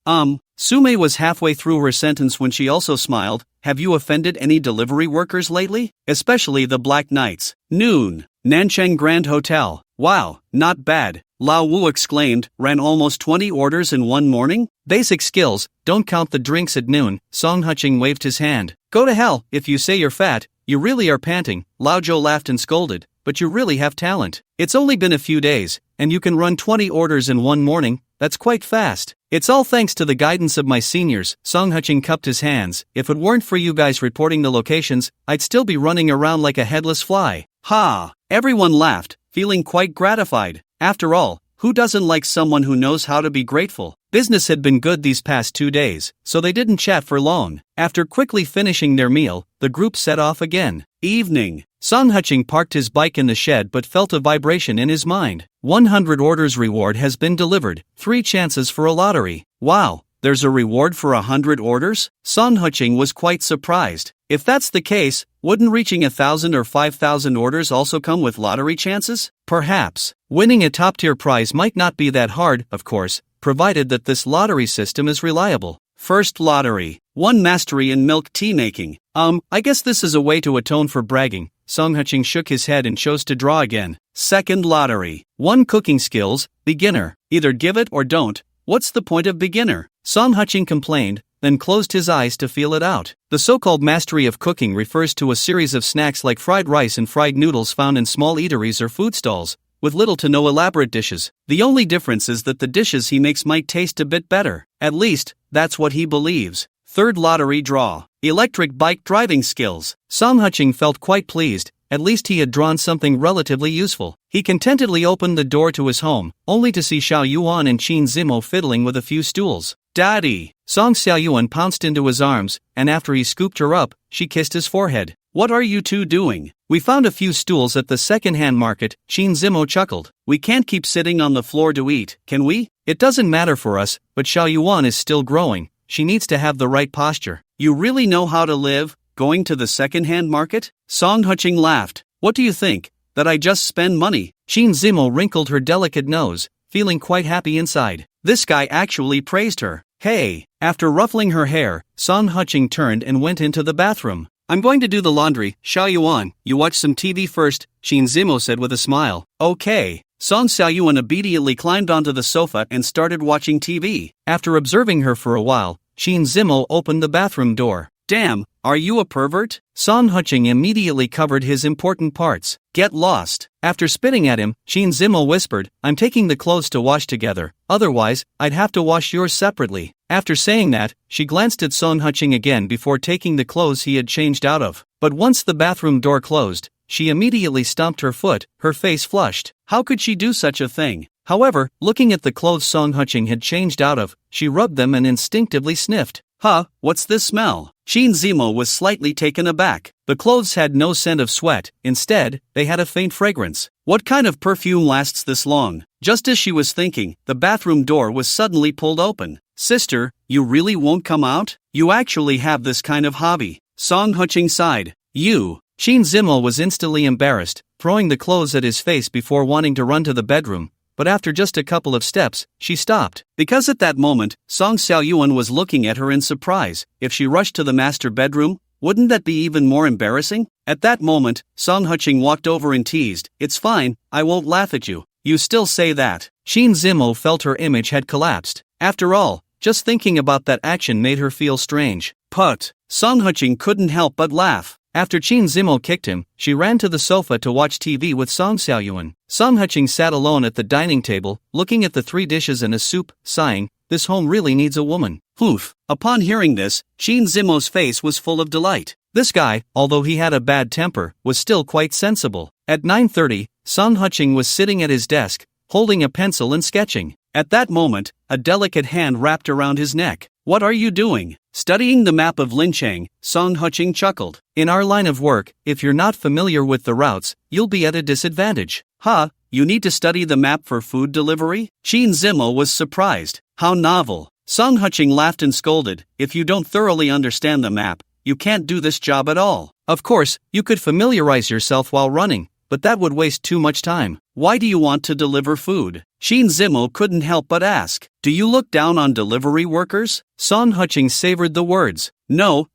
Su Mei was halfway through her sentence when she also smiled. "Have you offended any delivery workers lately? Especially the Black Knights?" Noon. Nanchang Grand Hotel. "Wow, not bad," Lao Wu exclaimed. "Ran almost 20 orders in one morning?" "Basic skills, don't count the drinks at noon." Song Qing waved his hand. "Go to hell, if you say you're fat, you really are panting." Lao Zhou laughed and scolded, "But you really have talent. It's only been a few days, and you can run 20 orders in one morning. That's quite fast." "It's all thanks to the guidance of my seniors." Song Qing cupped his hands. "If it weren't for you guys reporting the locations, I'd still be running around like a headless fly." Ha! Everyone laughed, feeling quite gratified. After all, who doesn't like someone who knows how to be grateful? Business had been good these past 2 days, so they didn't chat for long. After quickly finishing their meal, the group set off again. Evening. Song Qing parked his bike in the shed but felt a vibration in his mind. 100 orders reward has been delivered, 3 chances for a lottery. Wow, there's a reward for 100 orders? Song Qing was quite surprised. If that's the case, wouldn't reaching 1,000 or 5,000 orders also come with lottery chances? Perhaps. Winning a top-tier prize might not be that hard, of course, provided that this lottery system is reliable. First lottery. 1 mastery in milk tea making. I guess this is a way to atone for bragging. Song Qing shook his head and chose to draw again. Second lottery. 1 cooking skills, beginner. Either give it or don't. What's the point of beginner? Song Qing complained, then closed his eyes to feel it out. The so-called mastery of cooking refers to a series of snacks like fried rice and fried noodles found in small eateries or food stalls, with little to no elaborate dishes. The only difference is that the dishes he makes might taste a bit better. At least, that's what he believes. Third lottery draw. Electric bike driving skills. Song Qing felt quite pleased. At least he had drawn something relatively useful. He contentedly opened the door to his home, only to see Xiao Yuan and Qin Zimo fiddling with a few stools. "Daddy!" Song Xiaoyuan pounced into his arms, and after he scooped her up, she kissed his forehead. "What are you two doing?" "We found a few stools at the second-hand market," Qin Zimo chuckled. "We can't keep sitting on the floor to eat, can we?" "It doesn't matter for us, but Xiao Yuan is still growing. She needs to have the right posture." "You really know how to live, going to the second-hand market?" Song Qing laughed. "What do you think, that I just spend money?" Qin Zimo wrinkled her delicate nose, feeling quite happy inside. This guy actually praised her. "Hey!" After ruffling her hair, Song Qing turned and went into the bathroom. "I'm going to do the laundry, Xiao Yuan. You watch some TV first," Qin Zimo said with a smile. "Okay." Song Xiaoyuan obediently climbed onto the sofa and started watching TV. After observing her for a while, Qin Zimo opened the bathroom door. "Damn, are you a pervert?" Song Qing immediately covered his important parts. "Get lost." After spitting at him, Qin Zimo whispered, "I'm taking the clothes to wash together, otherwise, I'd have to wash yours separately." After saying that, she glanced at Song Qing again before taking the clothes he had changed out of. But once the bathroom door closed, she immediately stomped her foot, her face flushed. How could she do such a thing? However, looking at the clothes Song Huching had changed out of, she rubbed them and instinctively sniffed. Huh, what's this smell? Shin Zimo was slightly taken aback. The clothes had no scent of sweat, instead, they had a faint fragrance. What kind of perfume lasts this long? Just as she was thinking, the bathroom door was suddenly pulled open. Sister, you really won't come out? You actually have this kind of hobby. Song Huching sighed. You. Shin Zimo was instantly embarrassed, throwing the clothes at his face before wanting to run to the bedroom. But after just a couple of steps, she stopped. Because at that moment, Song Xiaoyuan was looking at her in surprise. If she rushed to the master bedroom, wouldn't that be even more embarrassing? At that moment, Song Huching walked over and teased, "It's fine, I won't laugh at you. You still say that." Shin Zimo felt her image had collapsed. After all, just thinking about that action made her feel strange. But Song Huching couldn't help but laugh. After Shin Zimo kicked him, she ran to the sofa to watch TV with Song Xiaoyuan. Song Huching sat alone at the dining table, looking at the 3 dishes and a soup, sighing, "This home really needs a woman." Poof. Upon hearing this, Shin Zimo's face was full of delight. This guy, although he had a bad temper, was still quite sensible. At 9:30, Song Huching was sitting at his desk, holding a pencil and sketching. At that moment, a delicate hand wrapped around his neck. "What are you doing?" Studying the map of Linchang, Song Huching chuckled. "In our line of work, if you're not familiar with the routes, you'll be at a disadvantage." "Huh, you need to study the map for food delivery?" Shin Zimo was surprised. How novel. Song Huching laughed and scolded, "If you don't thoroughly understand the map, you can't do this job at all. Of course, you could familiarize yourself while running, but that would waste too much time. Why do you want to deliver food?" Shin Zimo couldn't help but ask. "Do you look down on delivery workers?" Song Huching savored the words. No.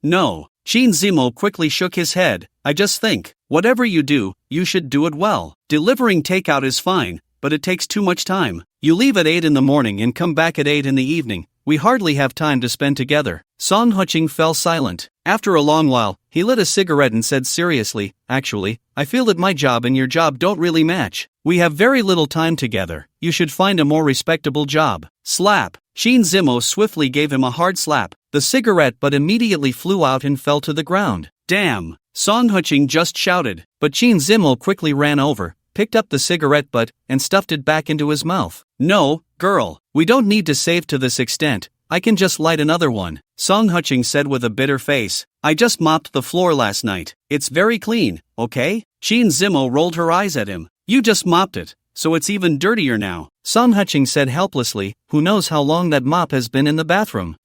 Shin Zimo quickly shook his head. "I just think, whatever you do, you should do it well. Delivering takeout is fine, but it takes too much time. You leave at 8 in the morning and come back at 8 in the evening. We hardly have time to spend together." Song Huching fell silent. After a long while, he lit a cigarette and said seriously, "Actually, I feel that my job and your job don't really match. We have very little time together. You should find a more respectable job." Slap. Shin Zimo swiftly gave him a hard slap. The cigarette butt immediately flew out and fell to the ground. "Damn!" Song Huching just shouted, but Shin Zimo quickly ran over, picked up the cigarette butt, and stuffed it back into his mouth. "No, girl, we don't need to save to this extent. I can just light another one," Song Huching said with a bitter face. "I just mopped the floor last night. It's very clean, okay?" Shin Zimo rolled her eyes at him. "You just mopped it, so it's even dirtier now," Song Huching said helplessly. "Who knows how long that mop has been in the bathroom?"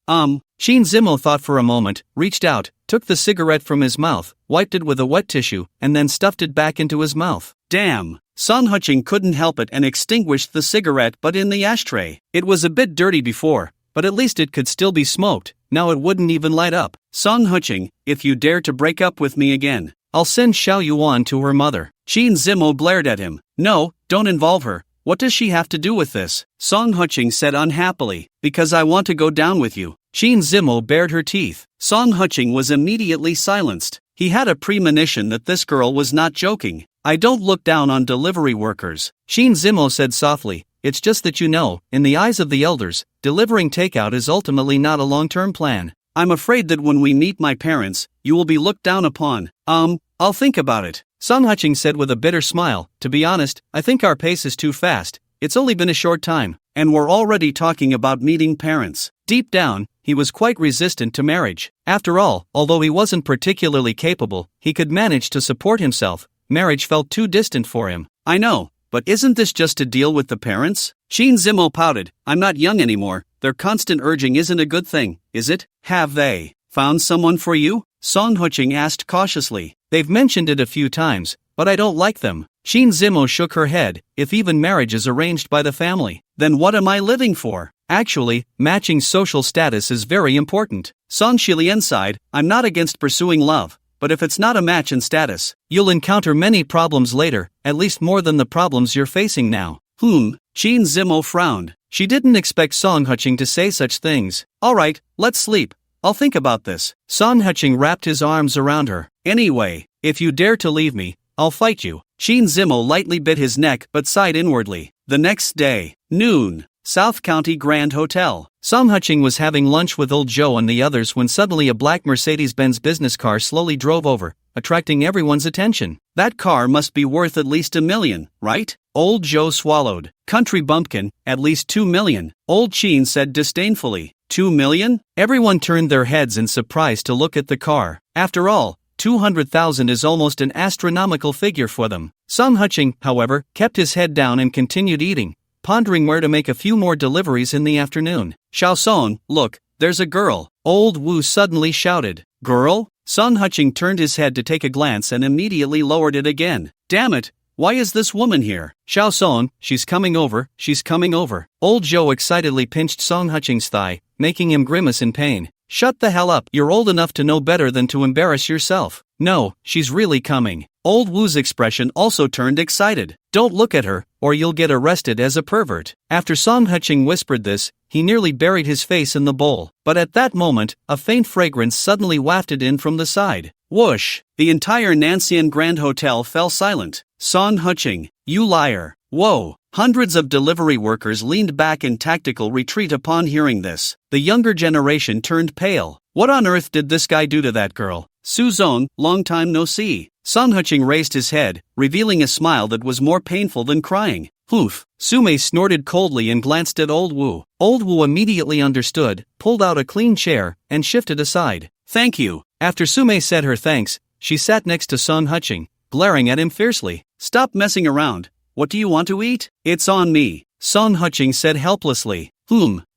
Shin Zimo thought for a moment, reached out, took the cigarette from his mouth, wiped it with a wet tissue, and then stuffed it back into his mouth. Damn! Song Huching couldn't help it and extinguished the cigarette butt in the ashtray. It was a bit dirty before, but at least it could still be smoked. Now it wouldn't even light up. "Song Huching, if you dare to break up with me again, I'll send Xiao Yuan to her mother." Shin Zimo blared at him. "No, don't involve her. What does she have to do with this?" Song Huching said unhappily. "Because I want to go down with you." Shin Zimo bared her teeth. Song Huching was immediately silenced. He had a premonition that this girl was not joking. "I don't look down on delivery workers," Shin Zimo said softly. "It's just that you know, in the eyes of the elders, delivering takeout is ultimately not a long-term plan. I'm afraid that when we meet my parents, you will be looked down upon." I'll think about it," Song Huching said with a bitter smile. "To be honest, I think our pace is too fast. It's only been a short time, and we're already talking about meeting parents." Deep down, he was quite resistant to marriage. After all, although he wasn't particularly capable, he could manage to support himself. Marriage felt too distant for him. "I know, but isn't this just to deal with the parents?" Shin Zimo pouted. "I'm not young anymore. Their constant urging isn't a good thing, is it?" "Have they found someone for you?" Song Huching asked cautiously. "They've mentioned it a few times, but I don't like them." Shin Zimo shook her head. "If even marriage is arranged by the family, then what am I living for?" "Actually, matching social status is very important." Song Shilian sighed. "I'm not against pursuing love, but if it's not a match in status, you'll encounter many problems later, at least more than the problems you're facing now." Shin Zimo frowned. She didn't expect Song Huching to say such things. "All right, let's sleep. I'll think about this." Song Huching wrapped his arms around her. "Anyway, if you dare to leave me, I'll fight you." Shin Zimo lightly bit his neck but sighed inwardly. The next day, noon, South County Grand Hotel. Song Huching was having lunch with Old Joe and the others when suddenly a black Mercedes-Benz business car slowly drove over. attracting everyone's attention. That car must be worth at least $1 million, right? Old Joe swallowed. Country bumpkin, at least $2 million. Old Qing said disdainfully. $2 million? Everyone turned their heads in surprise to look at the car. After all, 200,000 is almost an astronomical figure for them. Su Qing, however, kept his head down and continued eating, pondering where to make a few more deliveries in the afternoon. Xiaosong, look, there's a girl. Old Wu suddenly shouted. Girl? Su Qing turned his head to take a glance and immediately lowered it again. Damn it, why is this woman here? Xiaosong, she's coming over, she's coming over. Old Joe excitedly pinched Su Qing's thigh, making him grimace in pain. Shut the hell up, you're old enough to know better than to embarrass yourself. No, she's really coming. Old Wu's expression also turned excited. Don't look at her, or you'll get arrested as a pervert. After Su Qing whispered this, he nearly buried his face in the bowl. But at that moment, a faint fragrance suddenly wafted in from the side. Whoosh! The entire Nanshan Grand Hotel fell silent. Su Qing, you liar. Whoa! Hundreds of delivery workers leaned back in tactical retreat upon hearing this. The younger generation turned pale. What on earth did this guy do to that girl? Su Zong, long time no see. Su Qing raised his head, revealing a smile that was more painful than crying. Hoof! Sume snorted coldly and glanced at Old Wu. Old Wu immediately understood, pulled out a clean chair, and shifted aside. Thank you. After Sume said her thanks, she sat next to Su Qing, glaring at him fiercely. Stop messing around. What do you want to eat? It's on me. Su Qing said helplessly.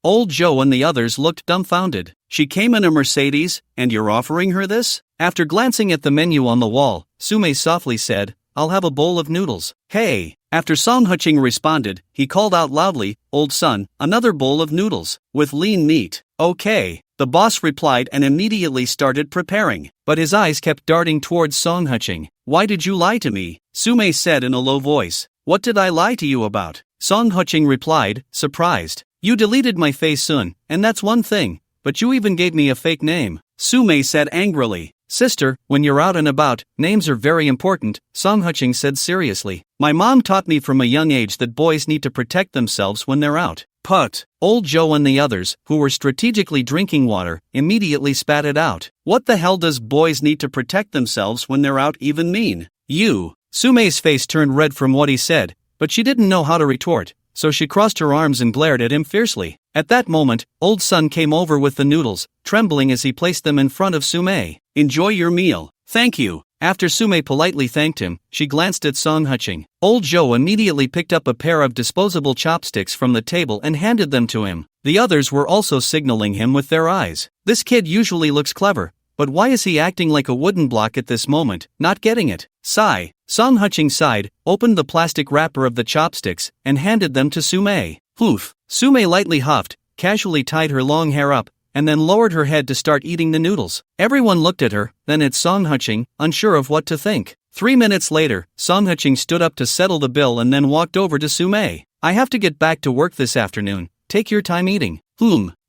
Old Joe and the others looked dumbfounded. She came in a Mercedes, and you're offering her this? After glancing at the menu on the wall, Sume softly said, I'll have a bowl of noodles. Hey! After Su Qing responded, he called out loudly, Old son, another bowl of noodles, with lean meat. Okay. The boss replied and immediately started preparing, but his eyes kept darting towards Su Qing. Why did you lie to me? Sume said in a low voice. What did I lie to you about? Su Qing replied, surprised. You deleted my face soon, and that's one thing, but you even gave me a fake name. Sume said angrily. Sister, when you're out and about, names are very important, Su Qing said seriously. My mom taught me from a young age that boys need to protect themselves when they're out. Put. Old Joe and the others, who were strategically drinking water, immediately spat it out. What the hell does boys need to protect themselves when they're out even mean? You. Sume's face turned red from what he said, but she didn't know how to retort, so she crossed her arms and glared at him fiercely. At that moment, Old Sun came over with the noodles, trembling as he placed them in front of Sume. Enjoy your meal. Thank you. After Sume politely thanked him, she glanced at Su Qing. Old Joe immediately picked up a pair of disposable chopsticks from the table and handed them to him. The others were also signaling him with their eyes. This kid usually looks clever, but why is he acting like a wooden block at this moment? Not getting it. Sigh. Su Qing sighed, opened the plastic wrapper of the chopsticks, and handed them to Sume. Poof. Sume lightly huffed, casually tied her long hair up, and then lowered her head to start eating the noodles. Everyone looked at her, then at Su Qing, unsure of what to think. 3 minutes later, Su Qing stood up to settle the bill and then walked over to Sume. I have to get back to work this afternoon. Take your time eating.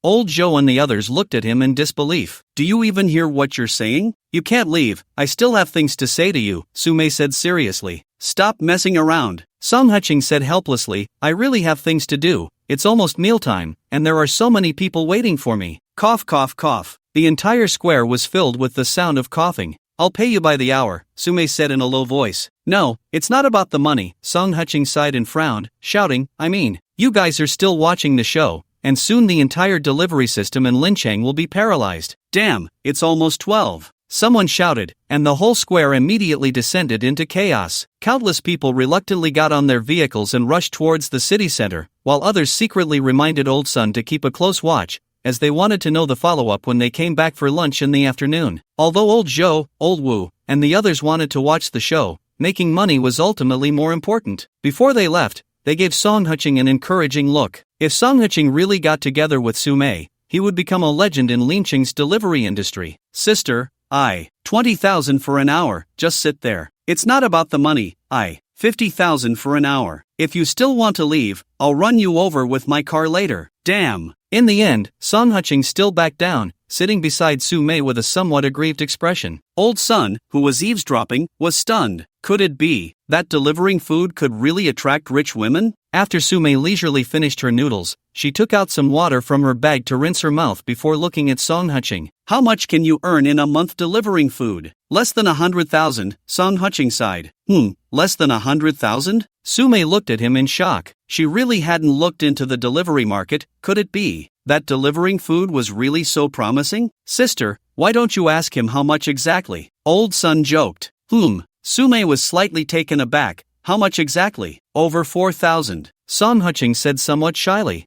Old Joe and the others looked at him in disbelief. Do you even hear what you're saying? You can't leave, I still have things to say to you, Sume said seriously. Stop messing around. Su Qing said helplessly, I really have things to do, it's almost mealtime, and there are so many people waiting for me. Cough cough cough. The entire square was filled with the sound of coughing. I'll pay you by the hour, Sume said in a low voice. No, it's not about the money, Su Qing sighed and frowned, shouting, I mean, you guys are still watching the show, and soon the entire delivery system in Linchang will be paralyzed. Damn, it's almost 12. Someone shouted, and the whole square immediately descended into chaos. Countless people reluctantly got on their vehicles and rushed towards the city center, while others secretly reminded Old Sun to keep a close watch, as they wanted to know the follow-up when they came back for lunch in the afternoon. Although Old Joe, Old Wu, and the others wanted to watch the show, making money was ultimately more important. Before they left, they gave Su Qing an encouraging look. If Su Qing really got together with Sume, he would become a legend in Linchang's delivery industry. Sister, 20,000 for an hour, just sit there. It's not about the money, 50,000 for an hour. If you still want to leave, I'll run you over with my car later. Damn. In the end, Su Qing still backed down, sitting beside Sume with a somewhat aggrieved expression. Old Sun, who was eavesdropping, was stunned. Could it be? that delivering food could really attract rich women? After Sume leisurely finished her noodles, she took out some water from her bag to rinse her mouth before looking at Song Huching. How much can you earn in a month delivering food? Less than 100,000, Song Huching sighed. Less than 100,000? Sume looked at him in shock. She really hadn't looked into the delivery market. Could it be that delivering food was really so promising? Sister, why don't you ask him how much exactly? Old Sun joked. Sume was slightly taken aback. How much exactly? Over 4,000. Song Huching said somewhat shyly.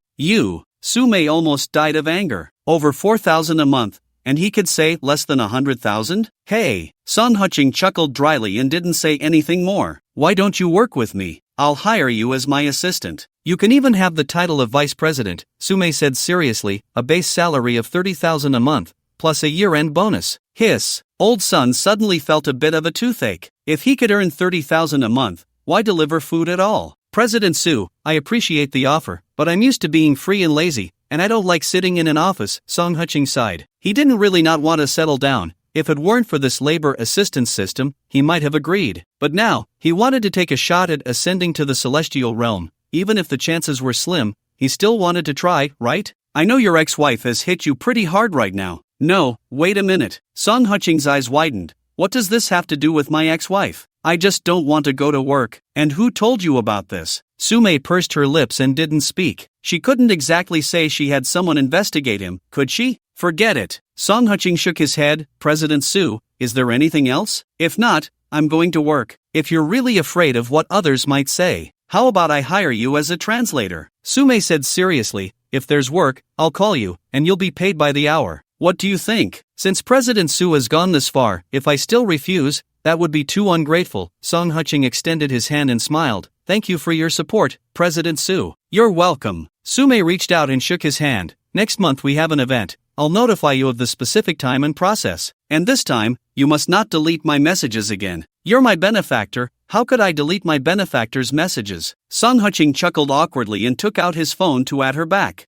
Sume almost died of anger. Over 4,000 a month, and he could say less than 100,000? Hey, Song Huching chuckled dryly and didn't say anything more. Why don't you work with me? I'll hire you as my assistant. You can even have the title of vice president, Sume said seriously, a base salary of 30,000 a month, plus a year-end bonus. Hiss. Old Sun suddenly felt a bit of a toothache. If he could earn 30,000 a month, why deliver food at all? President Su, I appreciate the offer, but I'm used to being free and lazy, and I don't like sitting in an office, Song Huching sighed. He didn't really not want to settle down. If it weren't for this labor assistance system, he might have agreed. But now, he wanted to take a shot at ascending to the celestial realm. Even if the chances were slim, he still wanted to try, right? I know your ex-wife has hit you pretty hard right now. No, wait a minute. Song Huching's eyes widened. What does this have to do with my ex-wife? I just don't want to go to work. And who told you about this? Sume pursed her lips and didn't speak. She couldn't exactly say she had someone investigate him, could she? Forget it. Song Huching shook his head. President Su, is there anything else? If not, I'm going to work. If you're really afraid of what others might say, how about I hire you as a translator? Sume said seriously, if there's work, I'll call you, and you'll be paid by the hour. What do you think? Since President Su has gone this far, if I still refuse, that would be too ungrateful. Song Huching extended his hand and smiled. Thank you for your support, President Su. You're welcome. Sume reached out and shook his hand. Next month we have an event. I'll notify you of the specific time and process. And this time, you must not delete my messages again. You're my benefactor. How could I delete my benefactor's messages? Song Huching chuckled awkwardly and took out his phone to at her back.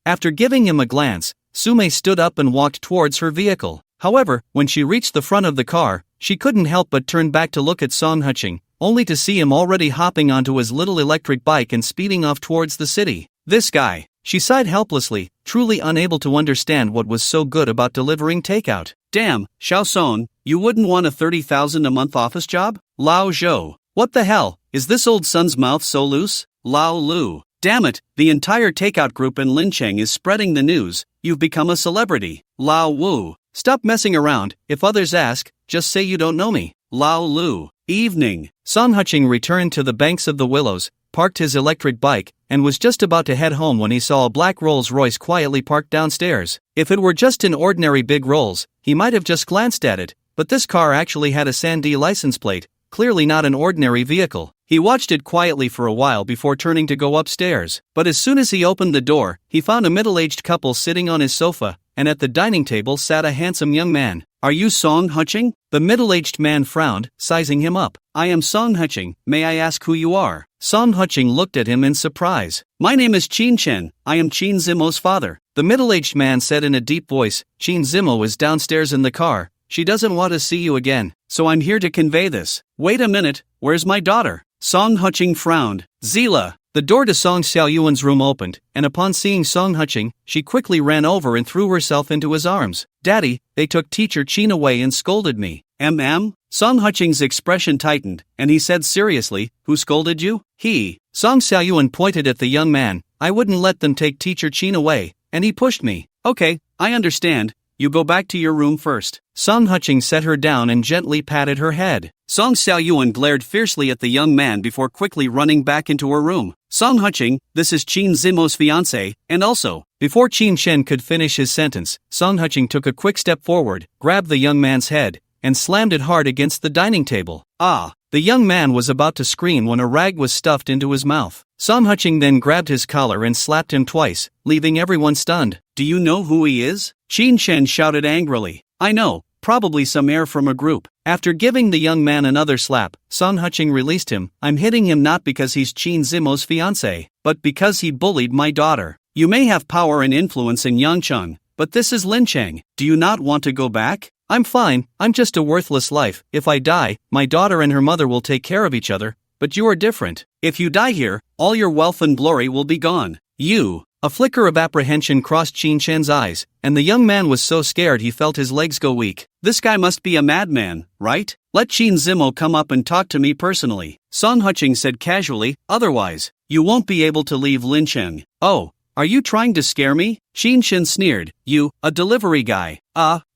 After giving him a glance, Sume stood up and walked towards her vehicle. However, when she reached the front of the car, she couldn't help but turn back to look at Song Huching, only to see him already hopping onto his little electric bike and speeding off towards the city. This guy. She sighed helplessly, truly unable to understand what was so good about delivering takeout. Damn, Xiaoson, you wouldn't want a 30,000 a month office job? Lao Zhou. What the hell, is this old son's mouth so loose? Lao Lu. Damn it, the entire takeout group in Lincheng is spreading the news. You've become a celebrity. Lao Wu. Stop messing around. If others ask, just say you don't know me. Lao Lu. Evening. Song Huching returned to the banks of the willows, parked his electric bike, and was just about to head home when he saw a black Rolls-Royce quietly parked downstairs. If it were just an ordinary big Rolls, he might have just glanced at it, but this car actually had a Sandy license plate, clearly not an ordinary vehicle. He watched it quietly for a while before turning to go upstairs, but as soon as he opened the door, he found a middle-aged couple sitting on his sofa, and at the dining table sat a handsome young man. Are you Song Huching? The middle-aged man frowned, sizing him up. I am Song Huching, may I ask who you are? Song Huching looked at him in surprise. My name is Qin Chen, I am Qin Zimo's father. The middle-aged man said in a deep voice. Qin Zimo is downstairs in the car. She doesn't want to see you again, so I'm here to convey this. Wait a minute, where's my daughter? Song Huching frowned. Zila. The door to Song Xiaoyuan's room opened, and upon seeing Song Huching, she quickly ran over and threw herself into his arms. Daddy, they took teacher Qin away and scolded me. Song Huching's expression tightened, and he said seriously, who scolded you? He. Song Xiaoyuan pointed at the young man. I wouldn't let them take teacher Qin away, and he pushed me. Okay, I understand. You go back to your room first. Song Huching set her down and gently patted her head. Song Xiaoyuan glared fiercely at the young man before quickly running back into her room. Song Huching, this is Qin Zimo's fiancé, and also. Before Qin Shen could finish his sentence, Song Huching took a quick step forward, grabbed the young man's head, and slammed it hard against the dining table. The young man was about to scream when a rag was stuffed into his mouth. Song Huching then grabbed his collar and slapped him twice, leaving everyone stunned. Do you know who he is? Qin Shen shouted angrily. I know, probably some heir from a group. After giving the young man another slap, Song Huching released him. I'm hitting him not because he's Qin Zimo's fiancé, but because he bullied my daughter. You may have power and influence in Yangcheng, but this is Lincheng. Do you not want to go back? I'm fine, I'm just a worthless life. If I die, my daughter and her mother will take care of each other. But you are different. If you die here, all your wealth and glory will be gone. A flicker of apprehension crossed Qin Shen's eyes, and the young man was so scared he felt his legs go weak. This guy must be a madman, right? Let Qin Zimo come up and talk to me personally, Song Huqing said casually, otherwise, you won't be able to leave Lincheng. Oh, are you trying to scare me? Qin Shen sneered, you, a delivery guy.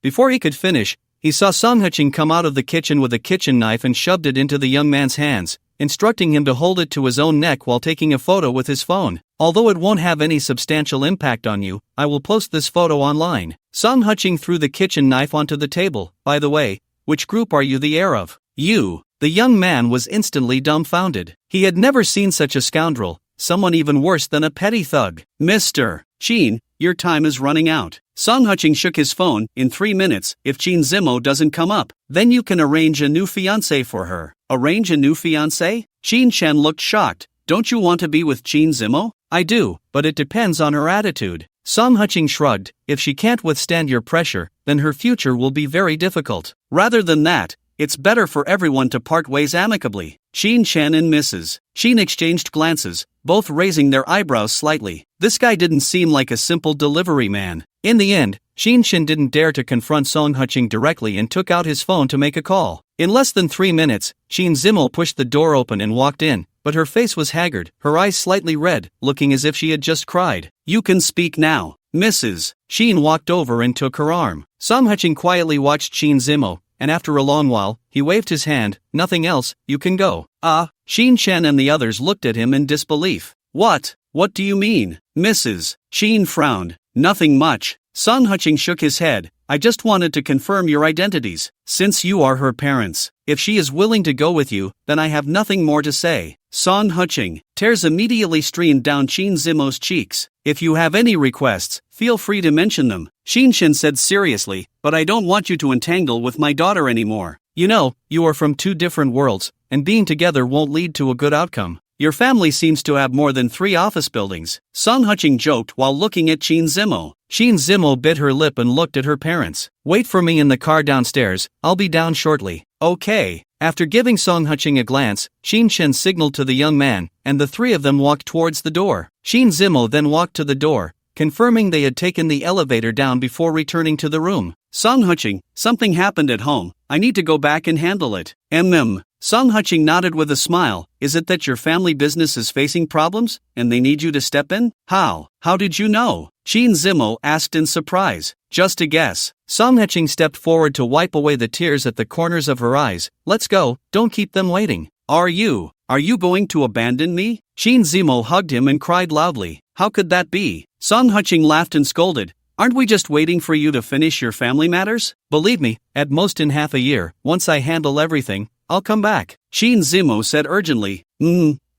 Before he could finish, he saw Song Huqing come out of the kitchen with a kitchen knife and shoved it into the young man's hands, instructing him to hold it to his own neck while taking a photo with his phone. Although it won't have any substantial impact on you, I will post this photo online. Song Huqing threw the kitchen knife onto the table. By the way, which group are you the heir of? You. The young man was instantly dumbfounded. He had never seen such a scoundrel, someone even worse than a petty thug. Mr. Qin, your time is running out. Song Huqing shook his phone. In 3 minutes, if Qin Zimo doesn't come up, then you can arrange a new fiancé for her. Arrange a new fiancé? Qin Shen looked shocked. Don't you want to be with Qin Zimo? I do, but it depends on her attitude. Song Huqing shrugged. If she can't withstand your pressure, then her future will be very difficult. Rather than that, it's better for everyone to part ways amicably. Qin Shen and Mrs. Qin exchanged glances, both raising their eyebrows slightly. This guy didn't seem like a simple delivery man. In the end, Qin Shen didn't dare to confront Song Huqing directly and took out his phone to make a call. In less than 3 minutes, Qin Zimo pushed the door open and walked in, but her face was haggard, her eyes slightly red, looking as if she had just cried. You can speak now, Mrs. Qin walked over and took her arm. Song Huqing quietly watched Qin Zimo, and after a long while, he waved his hand. Nothing else, you can go. Qin Shen and the others looked at him in disbelief. What do you mean? Mrs. Qin frowned. Nothing much. Song Huqing shook his head. I just wanted to confirm your identities. Since you are her parents, if she is willing to go with you, then I have nothing more to say. Song Huqing. Tears immediately streamed down Qin Zimo's cheeks. If you have any requests, feel free to mention them. Qin Shen said seriously, but I don't want you to entangle with my daughter anymore. You know, you are from 2 different worlds, and being together won't lead to a good outcome. Your family seems to have more than 3 office buildings. Song Huqing joked while looking at Qin Zimo. Qin Zimo bit her lip and looked at her parents. Wait for me in the car downstairs, I'll be down shortly. Okay. After giving Song Huqing a glance, Qin Shen signaled to the young man, and the 3 of them walked towards the door. Qin Zimo then walked to the door, confirming they had taken the elevator down before returning to the room. Song Huqing, something happened at home. I need to go back and handle it. Song Huqing nodded with a smile. Is it that your family business is facing problems, and they need you to step in? How did you know? Qin Zimo asked in surprise. Just a guess. Song Huqing stepped forward to wipe away the tears at the corners of her eyes. Let's go, don't keep them waiting. Are you going to abandon me? Qin Zimo hugged him and cried loudly. How could that be? Song Huqing laughed and scolded. Aren't we just waiting for you to finish your family matters? Believe me, at most in half a year, once I handle everything, I'll come back. Qin Zimo said urgently.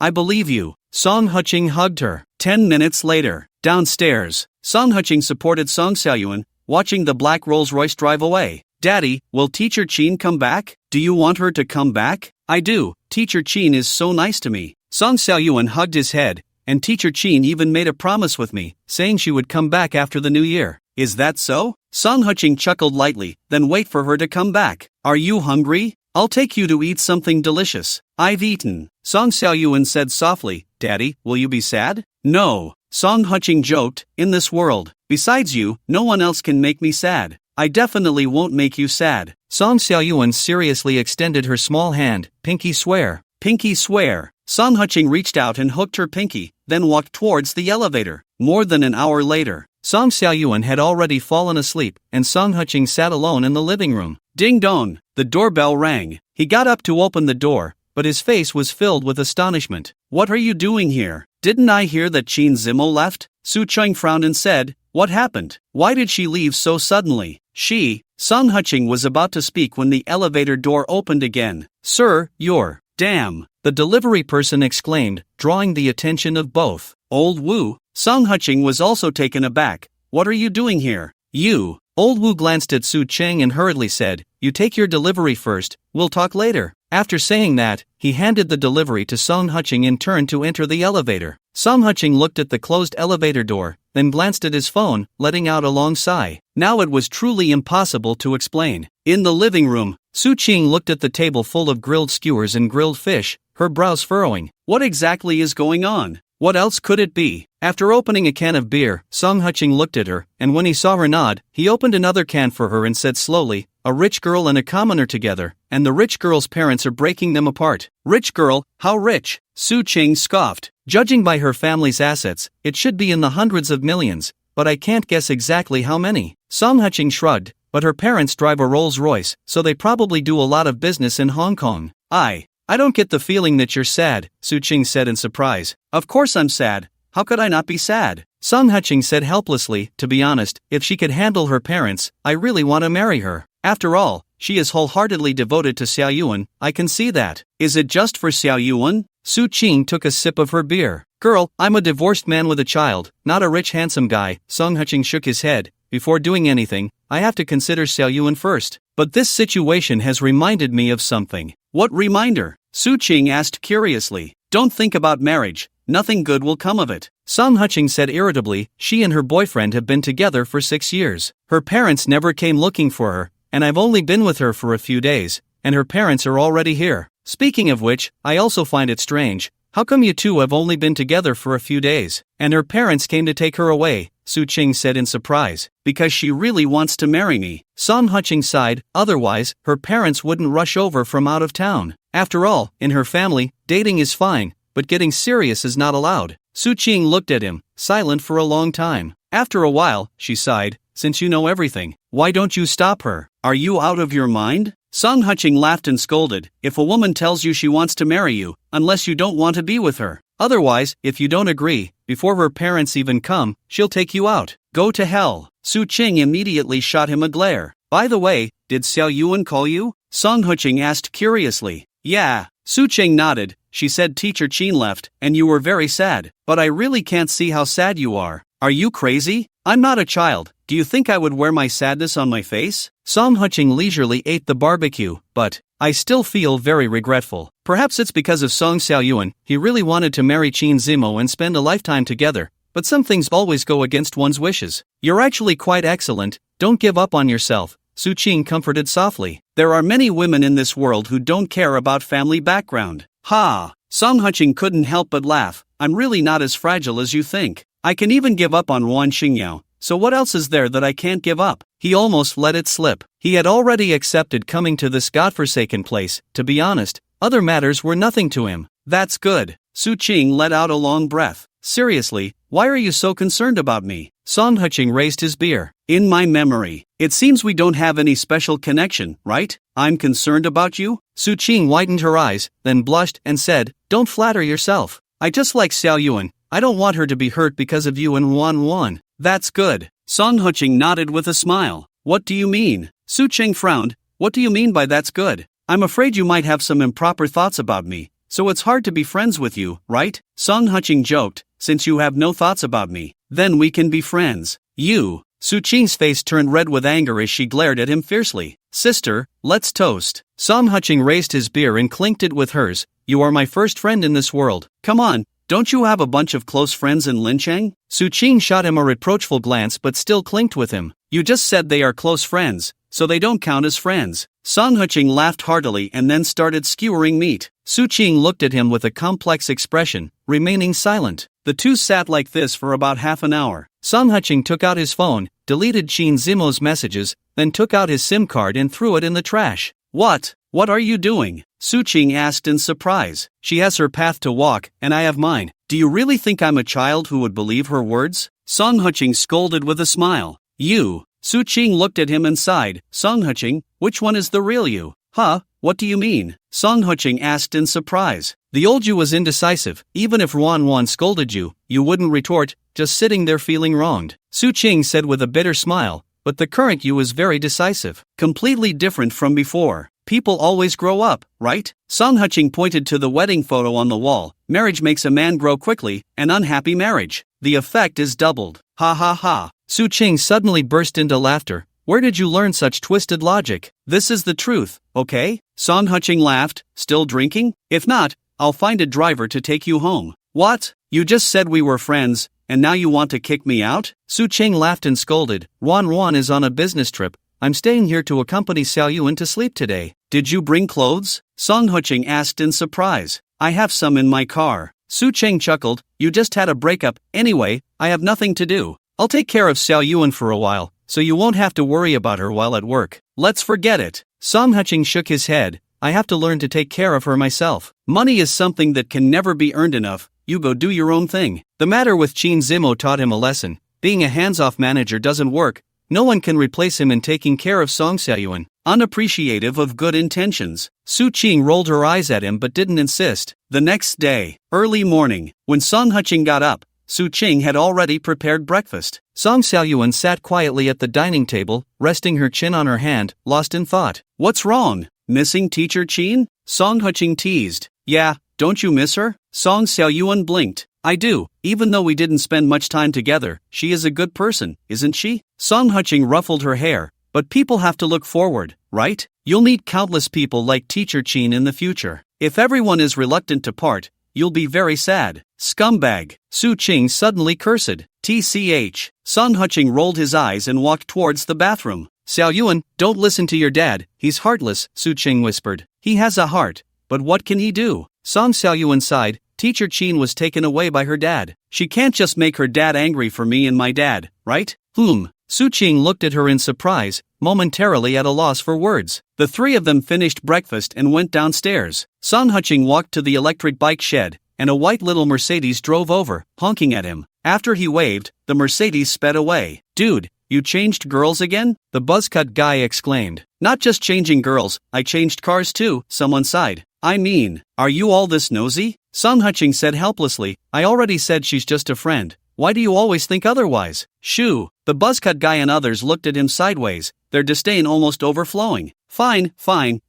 I believe you. Song Huqing hugged her. 10 minutes later, downstairs, Song Huqing supported Song Xiaoyuan, watching the black Rolls-Royce drive away. Daddy, will Teacher Qin come back? Do you want her to come back? I do. Teacher Qin is so nice to me. Song Xiaoyuan hugged his head, and Teacher Qin even made a promise with me, saying she would come back after the new year. Is that so? Song Huqing chuckled lightly, then wait for her to come back. Are you hungry? I'll take you to eat something delicious. I've eaten. Song Xiaoyuan said softly. Daddy, will you be sad? No. Song Huqing joked. In this world, besides you, no one else can make me sad. I definitely won't make you sad. Song Xiaoyuan seriously extended her small hand. Pinky swear. Pinky swear. Song Huqing reached out and hooked her pinky, then walked towards the elevator. More than an hour later, Song Xiaoyuan had already fallen asleep, and Song Huqing sat alone in the living room. Ding dong! The doorbell rang. He got up to open the door, but his face was filled with astonishment. What are you doing here? Didn't I hear that Qin Zimo left? Su Qing frowned and said, what happened? Why did she leave so suddenly? Song Huqing was about to speak when the elevator door opened again. Sir, you're... Damn! The delivery person exclaimed, drawing the attention of both. Old Wu? Song Huqing was also taken aback. What are you doing here? You. Old Wu glanced at Su Qing and hurriedly said, you take your delivery first, we'll talk later. After saying that, he handed the delivery to Song Huqing and turned to enter the elevator. Song Qing looked at the closed elevator door, then glanced at his phone, letting out a long sigh. Now it was truly impossible to explain. In the living room, Su Qing looked at the table full of grilled skewers and grilled fish, her brows furrowing. What exactly is going on? What else could it be? After opening a can of beer, Song Qing looked at her, and when he saw her nod, he opened another can for her and said slowly, "A rich girl and a commoner together, and the rich girl's parents are breaking them apart." Rich girl? How rich? Su Qing scoffed. Judging by her family's assets, it should be in the hundreds of millions, but I can't guess exactly how many. Song Qing shrugged, but her parents drive a Rolls-Royce, so they probably do a lot of business in Hong Kong. I don't get the feeling that you're sad, Su Qing said in surprise. Of course I'm sad. How could I not be sad? Song Qing said helplessly, to be honest, if she could handle her parents, I really want to marry her. After all, she is wholeheartedly devoted to Xiao Yuan, I can see that. Is it just for Xiao Yuan? Su Qing took a sip of her beer. Girl, I'm a divorced man with a child, not a rich handsome guy. Song Qing shook his head. Before doing anything, I have to consider Xiao Yuan first. But this situation has reminded me of something. What reminder? Su Qing asked curiously. Don't think about marriage. Nothing good will come of it. Song Qing said irritably, she and her boyfriend have been together for 6 years. Her parents never came looking for her, and I've only been with her for a few days, and her parents are already here. Speaking of which, I also find it strange. How come you two have only been together for a few days, and her parents came to take her away? Su Qing said in surprise. Because she really wants to marry me. Song Qing sighed, otherwise, her parents wouldn't rush over from out of town. After all, in her family, dating is fine, but getting serious is not allowed. Su Qing looked at him, silent for a long time. After a while, she sighed, since you know everything, why don't you stop her? Are you out of your mind? Song Qing laughed and scolded, if a woman tells you she wants to marry you, unless you don't want to be with her. Otherwise, if you don't agree, before her parents even come, she'll take you out. Go to hell. Su Qing immediately shot him a glare. By the way, did Xiao Yuan call you? Song Qing asked curiously. Yeah. Su Qing nodded. She said Teacher Qin left, and you were very sad. But I really can't see how sad you are. Are you crazy? I'm not a child. Do you think I would wear my sadness on my face? Song Qing leisurely ate the barbecue, but I still feel very regretful. Perhaps it's because of Song Xiao Yuan. He really wanted to marry Qin Zimo and spend a lifetime together, but some things always go against one's wishes. You're actually quite excellent. Don't give up on yourself, Su Qing comforted softly. There are many women in this world who don't care about family background. Ha! Song Qing couldn't help but laugh. I'm really not as fragile as you think. I can even give up on Wan Xingyao. So what else is there that I can't give up? He almost let it slip. He had already accepted coming to this godforsaken place. To be honest, other matters were nothing to him. That's good. Su Qing let out a long breath. Seriously, why are you so concerned about me? Song Qing raised his beer. In my memory, it seems we don't have any special connection, right? I'm concerned about you? Su Qing widened her eyes, then blushed and said, don't flatter yourself. I just like Xiao Yuan. I don't want her to be hurt because of you and Wan. That's good. Song Qing nodded with a smile. What do you mean? Su Qing frowned. What do you mean by that's good? I'm afraid you might have some improper thoughts about me, so it's hard to be friends with you, right? Song Qing joked. Since you have no thoughts about me, then we can be friends. You. Su Qing's face turned red with anger as she glared at him fiercely. Sister, let's toast. Song Qing raised his beer and clinked it with hers. You are my first friend in this world. Come on. Don't you have a bunch of close friends in Lincheng? Su Qing shot him a reproachful glance but still clinked with him. You just said they are close friends, so they don't count as friends. Song Qing laughed heartily and then started skewering meat. Su Qing looked at him with a complex expression, remaining silent. The two sat like this for about half an hour. Song Qing took out his phone, deleted Qin Zimo's messages, then took out his SIM card and threw it in the trash. What? What are you doing? Su Qing asked in surprise. She has her path to walk, and I have mine. Do you really think I'm a child who would believe her words? Song Qing scolded with a smile. You. Su Qing looked at him and sighed. Song Qing, which one is the real you? Huh? What do you mean? Song Qing asked in surprise. The old you was indecisive. Even if Wan scolded you, you wouldn't retort, just sitting there feeling wronged. Su Qing said with a bitter smile. But the current you is very decisive. Completely different from before. People always grow up, right? Song Qing pointed to the wedding photo on the wall. Marriage makes a man grow quickly, an unhappy marriage. The effect is doubled. Ha ha ha. Su Qing suddenly burst into laughter. Where did you learn such twisted logic? This is the truth, okay? Song Qing laughed. Still drinking? If not, I'll find a driver to take you home. What? You just said we were friends, and now you want to kick me out? Su Qing laughed and scolded. Wan is on a business trip. I'm staying here to accompany Xiao Yuan to sleep today. Did you bring clothes? Song Huqing asked in surprise. I have some in my car. Su Qing chuckled. You just had a breakup. Anyway, I have nothing to do. I'll take care of Xiao Yuan for a while, so you won't have to worry about her while at work. Let's forget it. Song Huqing shook his head. I have to learn to take care of her myself. Money is something that can never be earned enough. You go do your own thing. The matter with Qin Zimo taught him a lesson. Being a hands-off manager doesn't work. No one can replace him in taking care of Song Xiaoyuan. Unappreciative of good intentions. Su Qing rolled her eyes at him but didn't insist. The next day, early morning, when Song Huqing got up, Su Qing had already prepared breakfast. Song Xiaoyuan sat quietly at the dining table, resting her chin on her hand, lost in thought. What's wrong? Missing teacher Qin? Song Huqing teased. Yeah, don't you miss her? Song Xiaoyuan blinked. I do, even though we didn't spend much time together. She is a good person, isn't she? Song Huqing ruffled her hair. But people have to look forward, right? You'll meet countless people like teacher Qin in the future. If everyone is reluctant to part, you'll be very sad. Scumbag. Su Qing suddenly cursed. TCH. Song Huqing rolled his eyes and walked towards the bathroom. Xiao Yuan, don't listen to your dad, he's heartless, Su Qing whispered. He has a heart, but what can he do? Song Xiaoyuan sighed. Teacher Qin was taken away by her dad. She can't just make her dad angry for me and my dad, right? Su Qing looked at her in surprise, momentarily at a loss for words. The three of them finished breakfast and went downstairs. Song Huqing walked to the electric bike shed, and a white little Mercedes drove over, honking at him. After he waved, the Mercedes sped away. Dude, you changed girls again? The buzzcut guy exclaimed. Not just changing girls, I changed cars too, someone sighed. I mean, are you all this nosy? Song Huqing said helplessly. I already said she's just a friend. Why do you always think otherwise? Shoo! The buzzcut guy and others looked at him sideways, their disdain almost overflowing. Fine,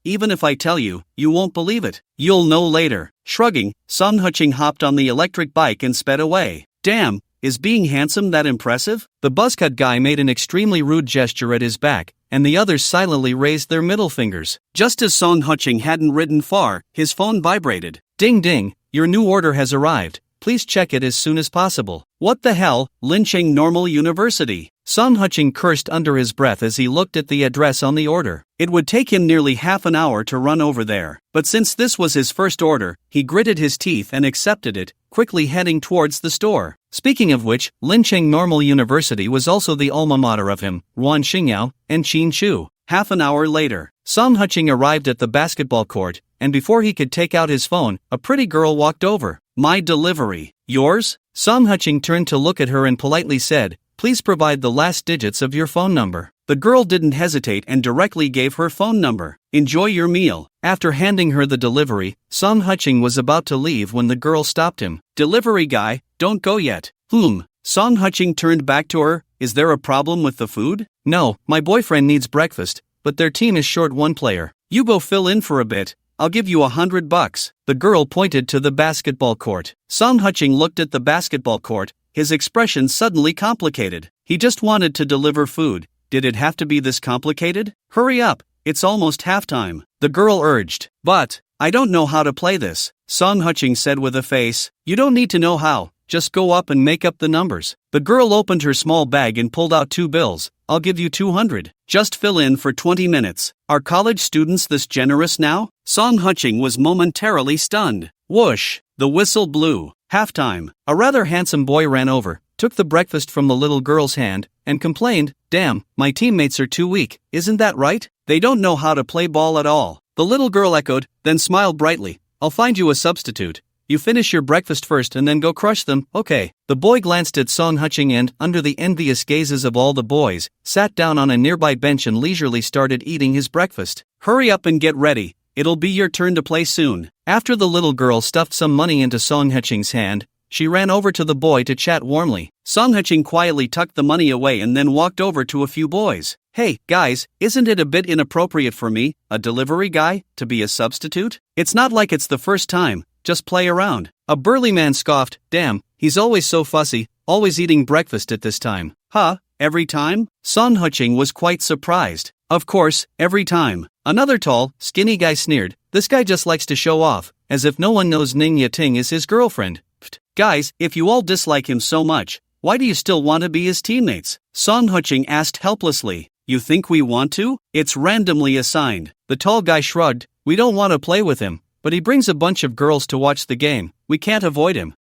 even if I tell you, you won't believe it. You'll know later. Shrugging, Song Huqing hopped on the electric bike and sped away. Damn, is being handsome that impressive? The buzzcut guy made an extremely rude gesture at his back, and the others silently raised their middle fingers. Just as Song Huqing hadn't ridden far, his phone vibrated. Ding ding, your new order has arrived. Please check it as soon as possible. What the hell, Lincheng Normal University? Song Huqing cursed under his breath as he looked at the address on the order. It would take him nearly half an hour to run over there. But since this was his first order, he gritted his teeth and accepted it, quickly heading towards the store. Speaking of which, Lincheng Normal University was also the alma mater of him, Ruan Xingyao, and Qin Chu. Half an hour later, Song Huqing arrived at the basketball court, and before he could take out his phone, a pretty girl walked over. My delivery. Yours? Song Huqing turned to look at her and politely said, please provide the last digits of your phone number. The girl didn't hesitate and directly gave her phone number. Enjoy your meal. After handing her the delivery, Song Huqing was about to leave when the girl stopped him. Delivery guy, don't go yet. Song Huqing turned back to her. Is there a problem with the food? No, my boyfriend needs breakfast, but their team is short one player. You go fill in for a bit. I'll give you $100. The girl pointed to the basketball court. Song Huqing looked at the basketball court, his expression suddenly complicated. He just wanted to deliver food. Did it have to be this complicated? Hurry up, it's almost halftime. The girl urged. But, I don't know how to play this, Song Huqing said with a face. You don't need to know how, just go up and make up the numbers. The girl opened her small bag and pulled out 2 bills. I'll give you 200. Just fill in for 20 minutes. Are college students this generous now? Song Huqing was momentarily stunned. Whoosh! The whistle blew. Halftime. A rather handsome boy ran over, took the breakfast from the little girl's hand, and complained, damn, my teammates are too weak, isn't that right? They don't know how to play ball at all. The little girl echoed, then smiled brightly. I'll find you a substitute. You finish your breakfast first and then go crush them, okay? The boy glanced at Song Huqing and, under the envious gazes of all the boys, sat down on a nearby bench and leisurely started eating his breakfast. Hurry up and get ready. It'll be your turn to play soon. After the little girl stuffed some money into Song Huqing's hand, she ran over to the boy to chat warmly. Song Huqing quietly tucked the money away and then walked over to a few boys. Hey, guys, isn't it a bit inappropriate for me, a delivery guy, to be a substitute? It's not like it's the first time. Just play around. A burly man scoffed, damn, he's always so fussy, always eating breakfast at this time. Huh, every time? Song Huqing was quite surprised. Of course, every time. Another tall, skinny guy sneered, this guy just likes to show off, as if no one knows Ning Yating is his girlfriend. Pfft, Guys, if you all dislike him so much, why do you still want to be his teammates? Song Qing asked helplessly. You think we want to? It's randomly assigned. The tall guy shrugged. We don't want to play with him, but he brings a bunch of girls to watch the game. We can't avoid him.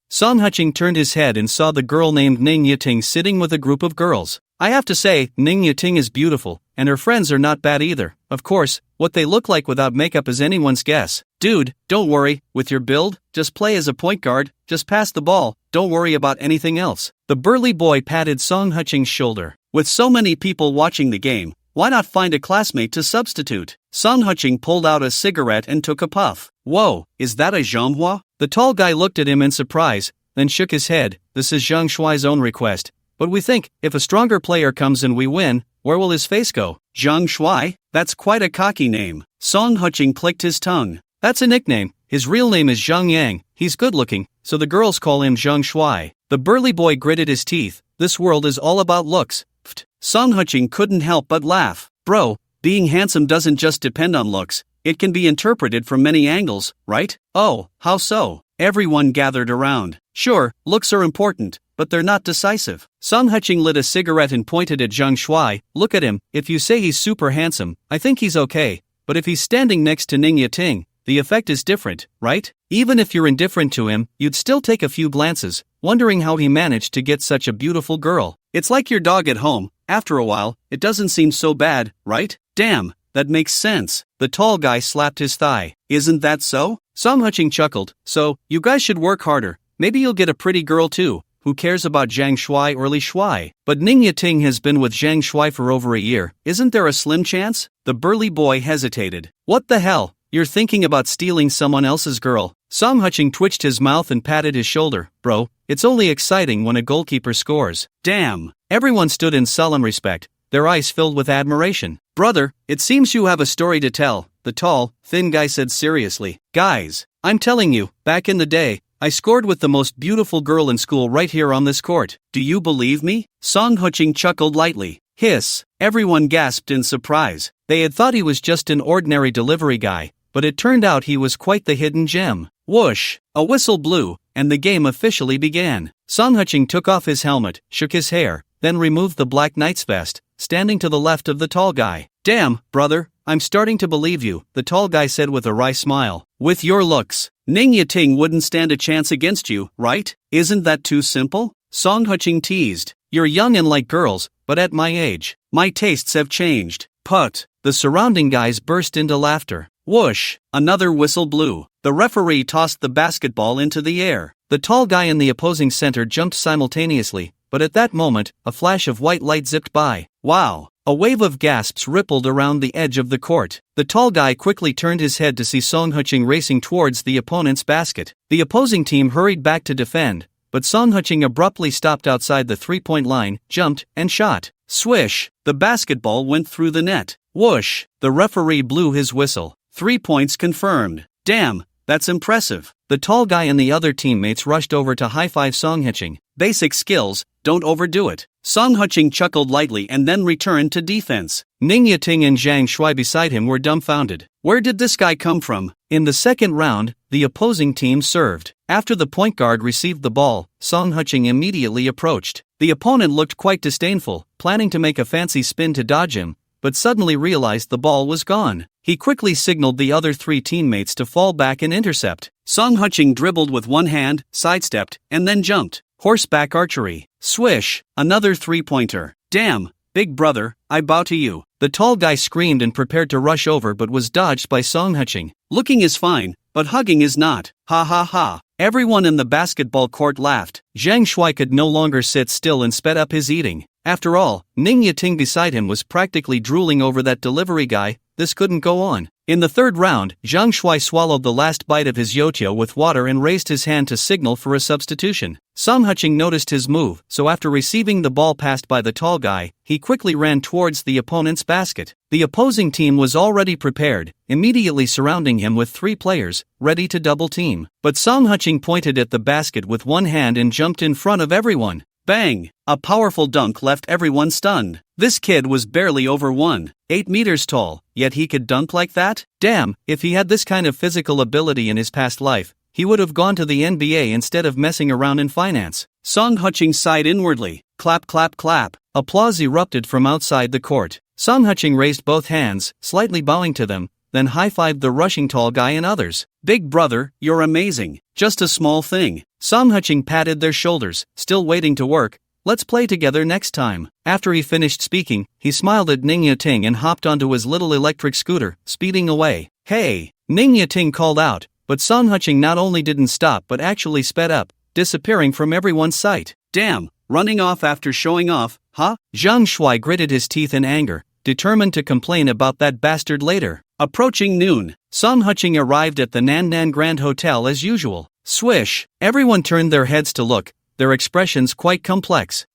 Song Qing turned his head and saw the girl named Ning Yating sitting with a group of girls. I have to say, Ning Yating is beautiful, and her friends are not bad either. Of course, what they look like without makeup is anyone's guess. Dude, don't worry, with your build, just play as a point guard, just pass the ball, don't worry about anything else. The burly boy patted Song Qing's shoulder. With so many people watching the game, why not find a classmate to substitute? Song Qing pulled out a cigarette and took a puff. Whoa, is that a Manhwa? The tall guy looked at him in surprise, then shook his head. This is Zhang Shuai's own request. But we think, if a stronger player comes and we win, where will his face go? Zhang Shuai? That's quite a cocky name. Song Qing clicked his tongue. That's a nickname. His real name is Zhang Yang. He's good looking, so the girls call him Zhang Shuai. The burly boy gritted his teeth. This world is all about looks. Pfft. Song Qing couldn't help but laugh. Bro, being handsome doesn't just depend on looks. It can be interpreted from many angles, right? Oh, how so? Everyone gathered around. Sure, looks are important, but they're not decisive. Song Qing lit a cigarette and pointed at Zhang Shuai. Look at him. If you say he's super handsome, I think he's okay. But if he's standing next to Ning Yating, the effect is different, right? Even if you're indifferent to him, you'd still take a few glances, wondering how he managed to get such a beautiful girl. It's like your dog at home. After a while, it doesn't seem so bad, right? Damn, that makes sense. The tall guy slapped his thigh. Isn't that so? Song Qing chuckled. So, you guys should work harder. Maybe you'll get a pretty girl too. Who cares about Zhang Shuai or Li Shuai? But Ning Yating has been with Zhang Shuai for over a year. Isn't there a slim chance? The burly boy hesitated. What the hell? You're thinking about stealing someone else's girl. Song Qing twitched his mouth and patted his shoulder. Bro, it's only exciting when a goalkeeper scores. Damn. Everyone stood in solemn respect, their eyes filled with admiration. Brother, it seems you have a story to tell, the tall, thin guy said seriously. Guys, I'm telling you, back in the day, I scored with the most beautiful girl in school right here on this court. Do you believe me? Song Qing chuckled lightly. Hiss. Everyone gasped in surprise. They had thought he was just an ordinary delivery guy, but it turned out he was quite the hidden gem. Whoosh! A whistle blew, and the game officially began. Song Qing took off his helmet, shook his hair, then removed the black knight's vest, standing to the left of the tall guy. Damn, brother, I'm starting to believe you, the tall guy said with a wry smile. With your looks, Ning Yating wouldn't stand a chance against you, right? Isn't that too simple? Song Qing teased. You're young and like girls, but at my age, my tastes have changed. Put. The surrounding guys burst into laughter. Whoosh! Another whistle blew. The referee tossed the basketball into the air. The tall guy in the opposing center jumped simultaneously, but at that moment, a flash of white light zipped by. Wow! A wave of gasps rippled around the edge of the court. The tall guy quickly turned his head to see Song Qing racing towards the opponent's basket. The opposing team hurried back to defend, but Song Qing abruptly stopped outside the three-point line, jumped, and shot. Swish! The basketball went through the net. Whoosh! The referee blew his whistle. 3 points confirmed. Damn, that's impressive. The tall guy and the other teammates rushed over to high-five Song Qing. Basic skills, don't overdo it. Song Qing chuckled lightly and then returned to defense. Ning Yating and Zhang Shuai beside him were dumbfounded. Where did this guy come from? In the second round, the opposing team served. After the point guard received the ball, Song Qing immediately approached. The opponent looked quite disdainful, planning to make a fancy spin to dodge him, but suddenly realized the ball was gone. He quickly signaled the other three teammates to fall back and intercept. Song Qing dribbled with one hand, sidestepped, and then jumped. Horseback archery. Swish! Another three-pointer. Damn, big brother, I bow to you. The tall guy screamed and prepared to rush over but was dodged by Song Qing. Looking is fine, but hugging is not. Ha ha ha. Everyone in the basketball court laughed. Zhang Shuai could no longer sit still and sped up his eating. After all, Ning Yating beside him was practically drooling over that delivery guy. This couldn't go on. In the third round, Zhang Shuai swallowed the last bite of his youtiao with water and raised his hand to signal for a substitution. Song Qing noticed his move, so after receiving the ball passed by the tall guy, he quickly ran towards the opponent's basket. The opposing team was already prepared, immediately surrounding him with 3 players, ready to double team. But Song Qing pointed at the basket with one hand and jumped in front of everyone. Bang! A powerful dunk left everyone stunned. This kid was barely over 1.8 meters tall, yet he could dunk like that? Damn, if he had this kind of physical ability in his past life, he would have gone to the NBA instead of messing around in finance. Song Huching sighed inwardly. Clap, clap, clap. Applause erupted from outside the court. Song Huching raised both hands, slightly bowing to them, then high-fived the rushing tall guy and others. Big brother, you're amazing. Just a small thing. Song Huching patted their shoulders, still waiting to work. Let's play together next time. After he finished speaking, he smiled at Ning Yating and hopped onto his little electric scooter, speeding away. Hey! Ning Yating called out, but Song Huching not only didn't stop but actually sped up, disappearing from everyone's sight. Damn, running off after showing off, huh? Zhang Shuai gritted his teeth in anger, determined to complain about that bastard later. Approaching noon, Song Huching arrived at the Nandan Grand Hotel as usual. Swish! Everyone turned their heads to look, their expressions quite complex.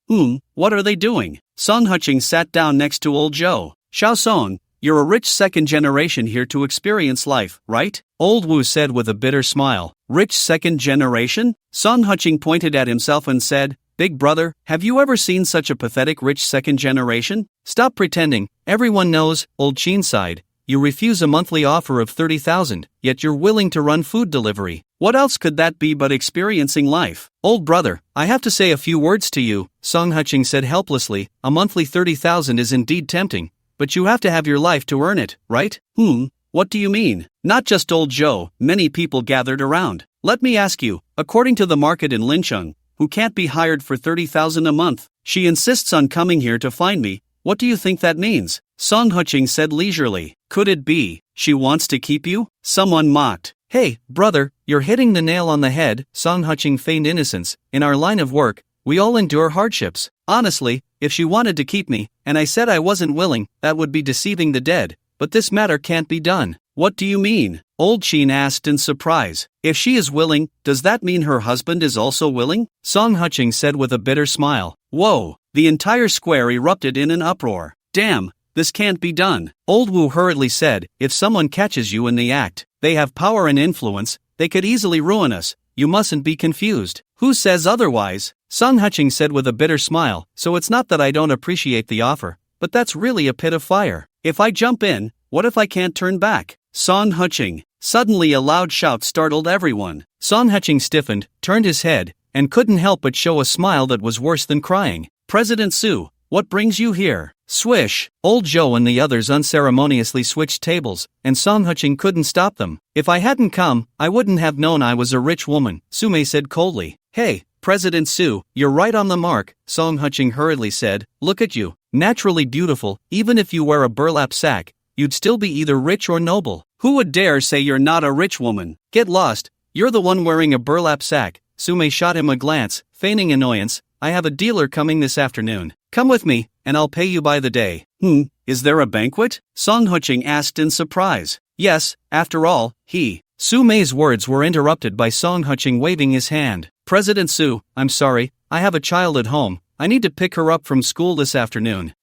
What are they doing? Song Huching sat down next to old Joe. Xiao Song, you're a rich second generation here to experience life, right? Old Wu said with a bitter smile. Rich second generation? Song Huching pointed at himself and said, Big brother, have you ever seen such a pathetic rich second generation? Stop pretending, everyone knows, old Qin sighed. You refuse a monthly offer of 30,000, yet you're willing to run food delivery. What else could that be but experiencing life? Old brother, I have to say a few words to you, Song Huching said helplessly. A monthly 30,000 is indeed tempting, but you have to have your life to earn it, right? What do you mean? Not just old Joe, many people gathered around. Let me ask you, according to the market in Lincheng, who can't be hired for 30,000 a month, she insists on coming here to find me. What do you think that means? Song Huching said leisurely. Could it be, she wants to keep you? Someone mocked. Hey, brother, you're hitting the nail on the head, Song Huching feigned innocence. In our line of work, we all endure hardships. Honestly, if she wanted to keep me, and I said I wasn't willing, that would be deceiving the dead. But this matter can't be done. What do you mean? Old Qin asked in surprise. If she is willing, does that mean her husband is also willing? Song Huching said with a bitter smile. Whoa! The entire square erupted in an uproar. Damn, this can't be done. Old Wu hurriedly said, if someone catches you in the act, they have power and influence, they could easily ruin us. You mustn't be confused. Who says otherwise? Song Huching said with a bitter smile, so it's not that I don't appreciate the offer, but that's really a pit of fire. If I jump in, what if I can't turn back? Song Huching. Suddenly a loud shout startled everyone. Song Huching stiffened, turned his head, and couldn't help but show a smile that was worse than crying. President Su, what brings you here? Swish! Old Joe and the others unceremoniously switched tables, and Song Huching couldn't stop them. If I hadn't come, I wouldn't have known I was a rich woman, Su said coldly. Hey, President Su, you're right on the mark, Song Huching hurriedly said. Look at you, naturally beautiful, even if you wear a burlap sack, you'd still be either rich or noble. Who would dare say you're not a rich woman? Get lost, you're the one wearing a burlap sack. Su shot him a glance, feigning annoyance. I have a dealer coming this afternoon. Come with me, and I'll pay you by the day. Is there a banquet? Song Huching asked in surprise. Yes, after all, Su Mei's words were interrupted by Song Huching waving his hand. President Su, I'm sorry, I have a child at home. I need to pick her up from school this afternoon.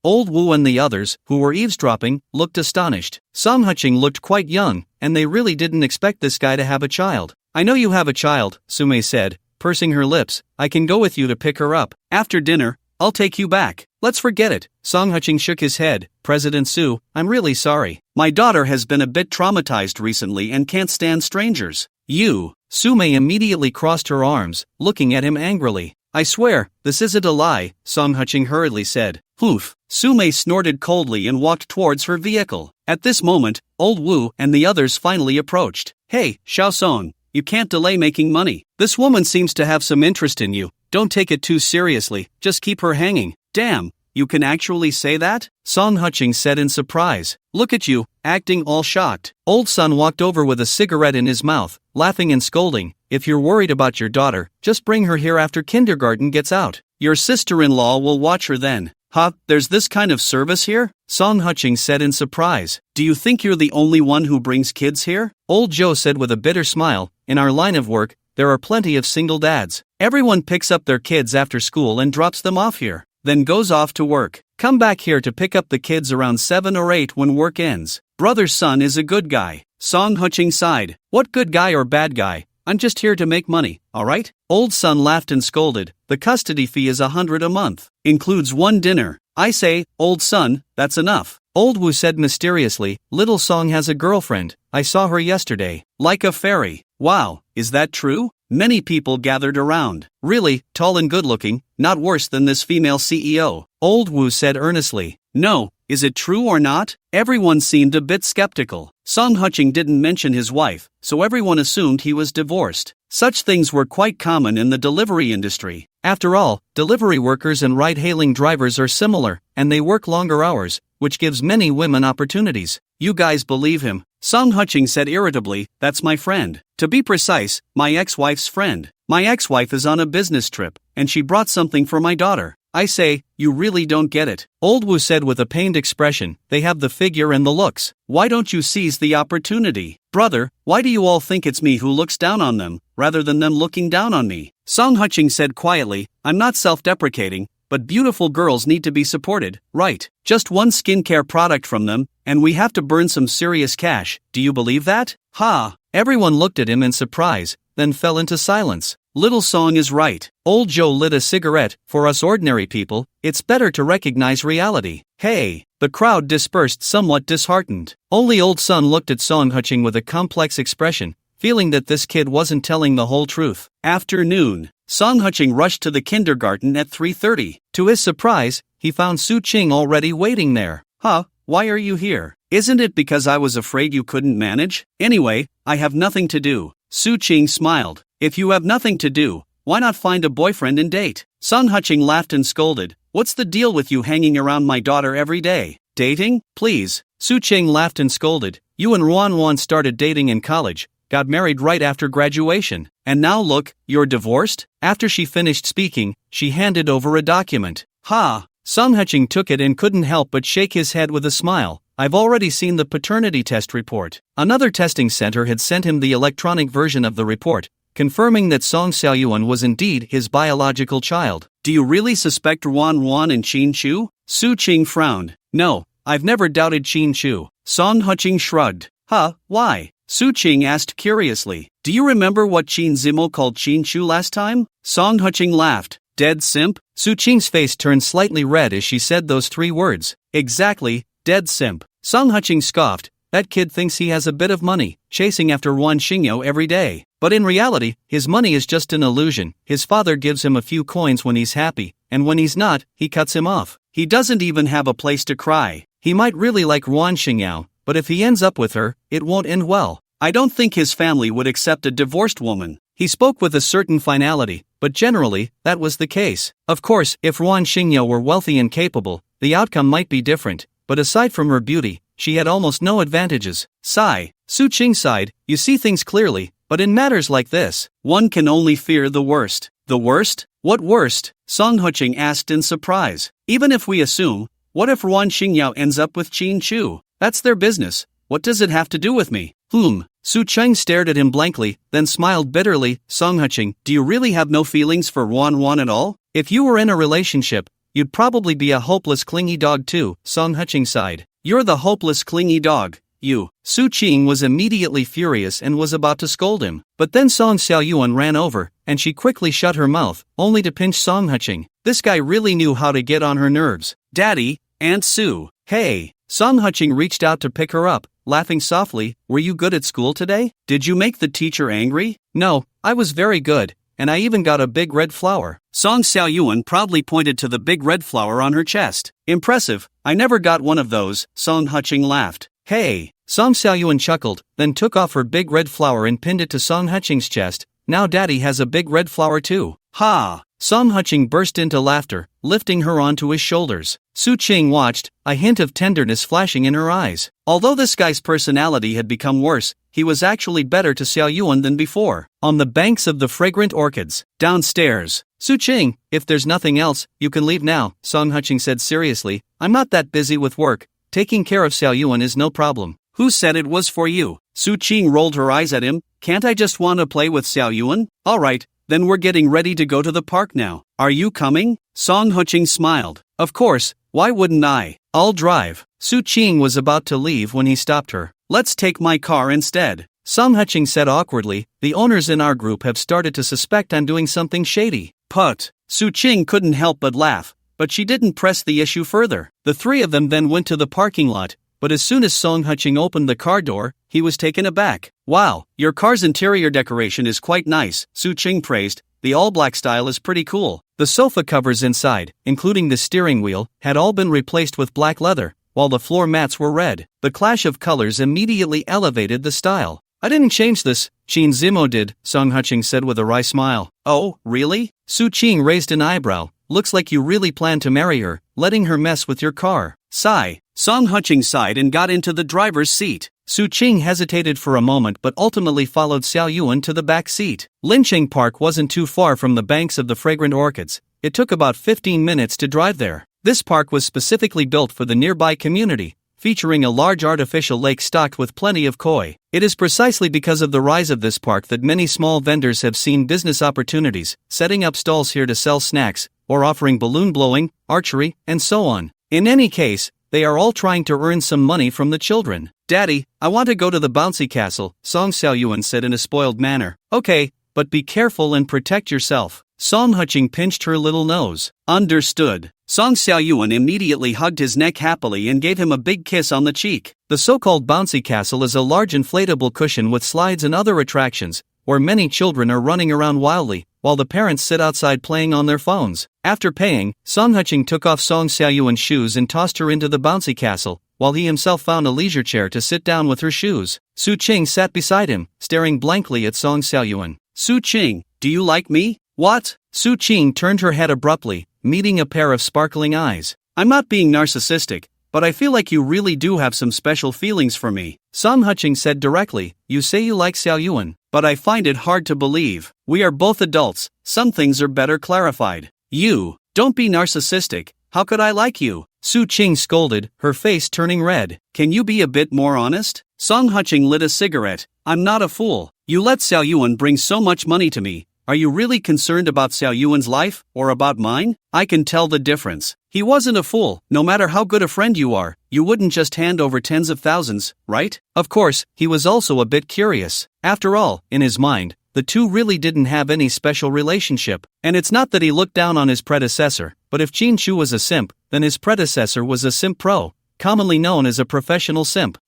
Old Wu and the others, who were eavesdropping, looked astonished. Song Huching looked quite young, and they really didn't expect this guy to have a child. I know you have a child, Su Mei said, pursing her lips. I can go with you to pick her up. After dinner, I'll take you back. Let's forget it. Song Huching shook his head. President Su, I'm really sorry. My daughter has been a bit traumatized recently and can't stand strangers. You. Su Mei immediately crossed her arms, looking at him angrily. I swear, this isn't a lie, Song Huching hurriedly said. Poof. Su Mei snorted coldly and walked towards her vehicle. At this moment, Old Wu and the others finally approached. Hey, Xiao Song, you can't delay making money. This woman seems to have some interest in you. Don't take it too seriously, just keep her hanging. Damn, you can actually say that? Song Huching said in surprise. Look at you, acting all shocked. Old Sun walked over with a cigarette in his mouth, laughing and scolding. If you're worried about your daughter, just bring her here after kindergarten gets out. Your sister-in-law will watch her then. Huh, there's this kind of service here? Song Huching said in surprise. Do you think you're the only one who brings kids here? Old Joe said with a bitter smile. In our line of work, there are plenty of single dads. Everyone picks up their kids after school and drops them off here, then goes off to work. Come back here to pick up the kids around 7 or 8 when work ends. Brother's son is a good guy. Song Huching sighed. What good guy or bad guy? I'm just here to make money, alright? Old Sun laughed and scolded. The custody fee is 100 a month. Includes 1 dinner. I say, Old Sun, that's enough. Old Wu said mysteriously, little Song has a girlfriend, I saw her yesterday. Like a fairy. Wow, is that true? Many people gathered around. Really, tall and good-looking, not worse than this female CEO. Old Wu said earnestly. No, is it true or not? Everyone seemed a bit skeptical. Song Qing didn't mention his wife, so everyone assumed he was divorced. Such things were quite common in the delivery industry. After all, delivery workers and ride-hailing drivers are similar, and they work longer hours, which gives many women opportunities. You guys believe him? Song Qing said irritably, that's my friend. To be precise, my ex-wife's friend. My ex-wife is on a business trip, and she brought something for my daughter. I say, you really don't get it. Old Wu said with a pained expression, they have the figure and the looks. Why don't you seize the opportunity? Brother, why do you all think it's me who looks down on them, rather than them looking down on me? Song Qing said quietly, I'm not self-deprecating, but beautiful girls need to be supported, right? Just one skincare product from them, and we have to burn some serious cash. Do you believe that? Ha! Everyone looked at him in surprise, then fell into silence. Little Song is right. Old Joe lit a cigarette. For us ordinary people, it's better to recognize reality. Hey! The crowd dispersed somewhat disheartened. Only Old Sun looked at Song Qing with a complex expression, feeling that this kid wasn't telling the whole truth. Afternoon. Song Qing rushed to the kindergarten at 3:30. To his surprise, he found Su Qing already waiting there. Huh, why are you here? Isn't it because I was afraid you couldn't manage? Anyway, I have nothing to do. Su Qing smiled. If you have nothing to do, why not find a boyfriend and date? Song Qing laughed and scolded. What's the deal with you hanging around my daughter every day? Dating? Please. Su Qing laughed and scolded. You and Ruan started dating in college, got married right after graduation, and now look, you're divorced? After she finished speaking, she handed over a document. Ha! Song Qing took it and couldn't help but shake his head with a smile. I've already seen the paternity test report. Another testing center had sent him the electronic version of the report, confirming that Song Xiaoyuan was indeed his biological child. Do you really suspect Ruan and Qin Chu? Su Qing frowned. No, I've never doubted Qin Chu. Song Qing shrugged. Huh, why? Su Qing asked curiously. Do you remember what Qin Zimo called Qin Chu last time? Song Qing laughed. Dead simp? Su Qing's face turned slightly red as she said those three words. Exactly, dead simp. Song Qing scoffed. That kid thinks he has a bit of money, chasing after Wan Xingyou every day. But in reality, his money is just an illusion. His father gives him a few coins when he's happy, and when he's not, he cuts him off. He doesn't even have a place to cry. He might really like Wan Xingyou, but if he ends up with her, it won't end well. I don't think his family would accept a divorced woman. He spoke with a certain finality, but generally, that was the case. Of course, if Wan Xingyou were wealthy and capable, the outcome might be different, but aside from her beauty, she had almost no advantages. Sigh. Su Qing sighed. You see things clearly, but in matters like this, one can only fear the worst. The worst? What worst? Song Qing asked in surprise. Even if we assume, what if Wan Xingyou ends up with Qin Chu? That's their business. What does it have to do with me? Su Qing stared at him blankly, then smiled bitterly. Song Qing, do you really have no feelings for Wan at all? If you were in a relationship, you'd probably be a hopeless clingy dog too. Song Qing sighed. You're the hopeless clingy dog, you. Su Qing was immediately furious and was about to scold him, but then Song Xiaoyuan ran over, and she quickly shut her mouth, only to pinch Song Qing. This guy really knew how to get on her nerves. Daddy, Aunt Su. Hey. Song Qing reached out to pick her up, laughing softly. Were you good at school today? Did you make the teacher angry? No, I was very good, and I even got a big red flower. Song Xiaoyuan proudly pointed to the big red flower on her chest. Impressive, I never got one of those. Song Qing laughed. Hey. Song Xiaoyuan chuckled, then took off her big red flower and pinned it to Song Qing's chest. Now Daddy has a big red flower too. Ha! Song Qing burst into laughter, lifting her onto his shoulders. Su Qing watched, a hint of tenderness flashing in her eyes. Although this guy's personality had become worse, he was actually better to Xiaoyuan than before. On the banks of the fragrant orchids. Downstairs. Su Qing, if there's nothing else, you can leave now, Song Qing said seriously. I'm not that busy with work. Taking care of Xiaoyuan is no problem. Who said it was for you? Su Qing rolled her eyes at him. Can't I just want to play with Xiaoyuan? Alright, then we're getting ready to go to the park now. Are you coming? Song Qing smiled. Of course, why wouldn't I? I'll drive. Su Qing was about to leave when he stopped her. Let's take my car instead. Song Qing said awkwardly, the owners in our group have started to suspect I'm doing something shady. Put. Su Qing couldn't help but laugh. but she didn't press the issue further. The three of them then went to the parking lot, but as soon as Song Qing opened the car door, he was taken aback. "Wow, your car's interior decoration is quite nice," Su Qing praised. "The all-black style is pretty cool." The sofa covers inside, including the steering wheel, had all been replaced with black leather, while the floor mats were red. The clash of colors immediately elevated the style. "I didn't change this, Qin Zimo did," Song Qing said with a wry smile. "Oh, really?" Su Qing raised an eyebrow. "Looks like you really plan to marry her, letting her mess with your car." Sigh. Song Qing sighed and got into the driver's seat. Su Qing hesitated for a moment but ultimately followed Xiao Yuan to the back seat. Linqing Park wasn't too far from the banks of the fragrant orchids. It took about 15 minutes to drive there. This park was specifically built for the nearby community, featuring a large artificial lake stocked with plenty of koi. It is precisely because of the rise of this park that many small vendors have seen business opportunities, setting up stalls here to sell snacks, or offering balloon blowing, archery, and so on. In any case, they are all trying to earn some money from the children. "Daddy, I want to go to the bouncy castle," Song Xiaoyuan said in a spoiled manner. "Okay, but be careful and protect yourself." Song Qing pinched her little nose. "Understood." Song Xiaoyuan immediately hugged his neck happily and gave him a big kiss on the cheek. The so-called bouncy castle is a large inflatable cushion with slides and other attractions, where many children are running around wildly, while the parents sit outside playing on their phones. After paying, Song Qing took off Song Xiaoyuan's shoes and tossed her into the bouncy castle, while he himself found a leisure chair to sit down with her shoes. Su Qing sat beside him, staring blankly at Song Xiaoyuan. "Su Qing, do you like me?" "What?" Su Qing turned her head abruptly, meeting a pair of sparkling eyes. "I'm not being narcissistic, but I feel like you really do have some special feelings for me." Song Qing said directly, "You say you like Xiaoyuan, but I find it hard to believe. We are both adults, some things are better clarified." "You, don't be narcissistic, how could I like you?" Su Qing scolded, her face turning red. "Can you be a bit more honest?" Song Qing lit a cigarette. "I'm not a fool. You let Xiaoyuan bring so much money to me. Are you really concerned about Xiaoyuan's life, or about mine? I can tell the difference. He wasn't a fool. No matter how good a friend you are, you wouldn't just hand over tens of thousands, right?" Of course, he was also a bit curious. After all, in his mind, the two really didn't have any special relationship. And it's not that he looked down on his predecessor, but if Qin Chu was a simp, then his predecessor was a simp pro, commonly known as a professional simp.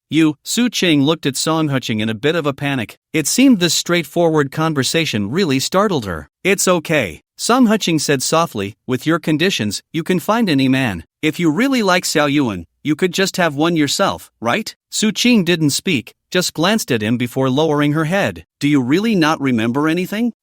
Su Qing looked at Song Qing in a bit of a panic. It seemed this straightforward conversation really startled her. "It's okay," Song Qing said softly, "with your conditions, you can find any man. If you really like Xiaoyuan, you could just have one yourself, right?" Su Qing didn't speak, just glanced at him before lowering her head. "Do you really not remember anything?"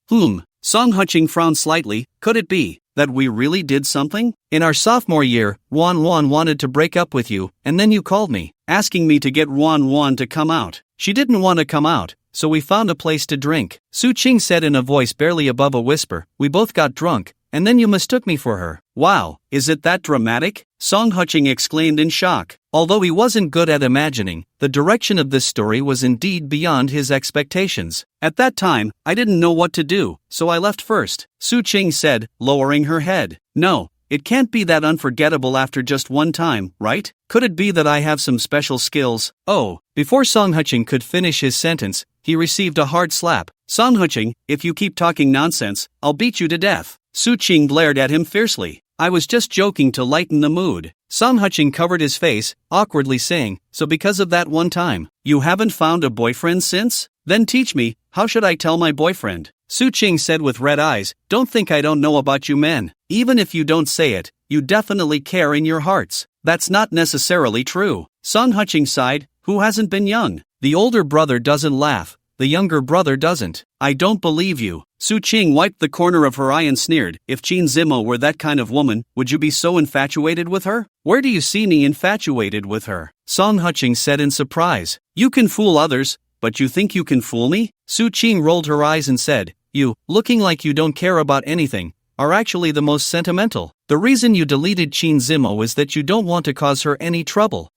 Song Qing frowned slightly. "Could it be that we really did something? In our sophomore year, Wan wanted to break up with you, and then you called me, asking me to get Wan to come out. She didn't want to come out, so we found a place to drink." Su Qing said in a voice barely above a whisper. "We both got drunk, and then you mistook me for her." "Wow, is it that dramatic?" Song Qing exclaimed in shock. Although he wasn't good at imagining, the direction of this story was indeed beyond his expectations. "At that time, I didn't know what to do, so I left first," Su Qing said, lowering her head. "No, it can't be that unforgettable after just one time, right? Could it be that I have some special skills?" "Oh." Before Song Qing could finish his sentence, he received a hard slap. "Song Qing, if you keep talking nonsense, I'll beat you to death." Su Qing glared at him fiercely. "I was just joking to lighten the mood." Song Qing covered his face, awkwardly saying, "So because of that one time, you haven't found a boyfriend since? Then teach me, how should I tell my boyfriend?" Su Qing said with red eyes, "Don't think I don't know about you men. Even if you don't say it, you definitely care in your hearts." "That's not necessarily true." Song Qing sighed. "Who hasn't been young? The older brother doesn't laugh, the younger brother doesn't." "I don't believe you." Su Qing wiped the corner of her eye and sneered. "If Qin Zimo were that kind of woman, would you be so infatuated with her?" "Where do you see me infatuated with her?" Song Qing said in surprise. "You can fool others, but you think you can fool me?" Su Qing rolled her eyes and said, "You, looking like you don't care about anything, are actually the most sentimental. The reason you deleted Qin Zimo is that you don't want to cause her any trouble."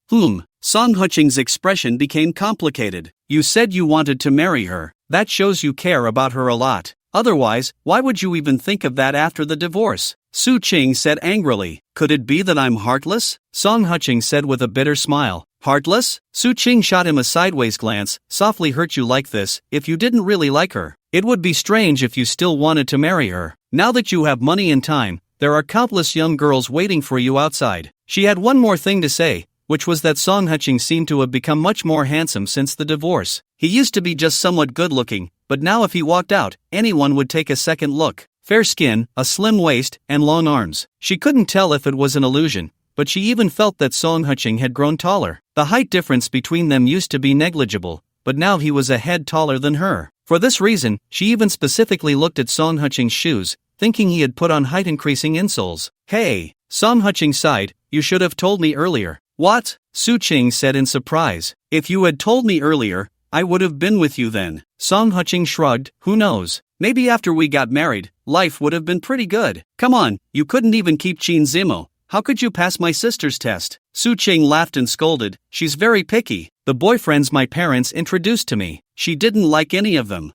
Song Qing's expression became complicated. "You said you wanted to marry her. That shows you care about her a lot. Otherwise, why would you even think of that after the divorce?" Su Qing said angrily. "Could it be that I'm heartless?" Song Qing said with a bitter smile. "Heartless?" Su Qing shot him a sideways glance. "Softly hurt you like this, if you didn't really like her. It would be strange if you still wanted to marry her. Now that you have money and time, There are countless young girls waiting for you outside. She had one more thing to say, which was that Song Qing seemed to have become much more handsome since the divorce. He used to be just somewhat good-looking, but now if he walked out, anyone would take a second look. Fair skin, a slim waist, and long arms. She couldn't tell if it was an illusion, but she even felt that Song Qing had grown taller. The height difference between them used to be negligible, but now he was a head taller than her. For this reason, she even specifically looked at Song Qing's shoes, thinking he had put on height-increasing insoles. Hey, Song Qing sighed, you should have told me earlier. What? Su Qing said in surprise. If you had told me earlier, I would have been with you then. Song Qing shrugged, who knows? Maybe after we got married, life would have been pretty good. Come on, you couldn't even keep Qin Zimo. How could you pass my sister's test? Su Qing laughed and scolded, she's very picky. The boyfriends my parents introduced to me, she didn't like any of them.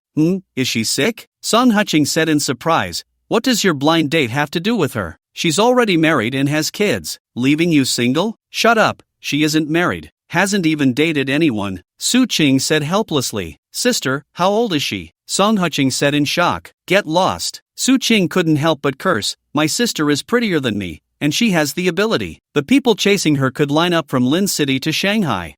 Is she sick? Song Qing said in surprise, what does your blind date have to do with her? She's already married and has kids. Leaving you single? Shut up, she isn't married. Hasn't even dated anyone. Su Qing said helplessly. Sister, how old is she? Song Qing said in shock. Get lost. Su Qing couldn't help but curse. My sister is prettier than me, and she has the ability. The people chasing her could line up from Lin City to Shanghai.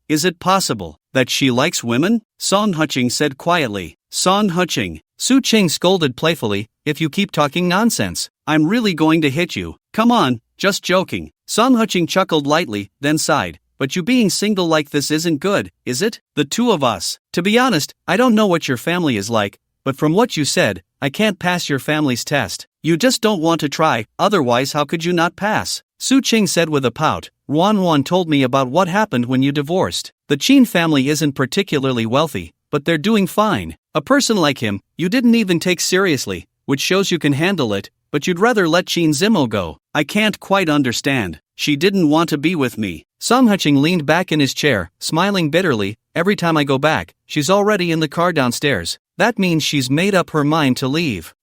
Is it possible that she likes women? Song Qing said quietly. Song Qing. Su Qing scolded playfully, if you keep talking nonsense, I'm really going to hit you. Come on, just joking. Song Qing chuckled lightly, then sighed. But you being single like this isn't good, is it? The two of us. To be honest, I don't know what your family is like, but from what you said, I can't pass your family's test. You just don't want to try, otherwise how could you not pass? Su Qing said with a pout. Wan told me about what happened when you divorced. The Qin family isn't particularly wealthy, but they're doing fine. A person like him, you didn't even take seriously, which shows you can handle it, but you'd rather let Qin Zimo go. I can't quite understand. She didn't want to be with me. Song Qing leaned back in his chair, smiling bitterly. Every time I go back, she's already in the car downstairs. That means she's made up her mind to leave.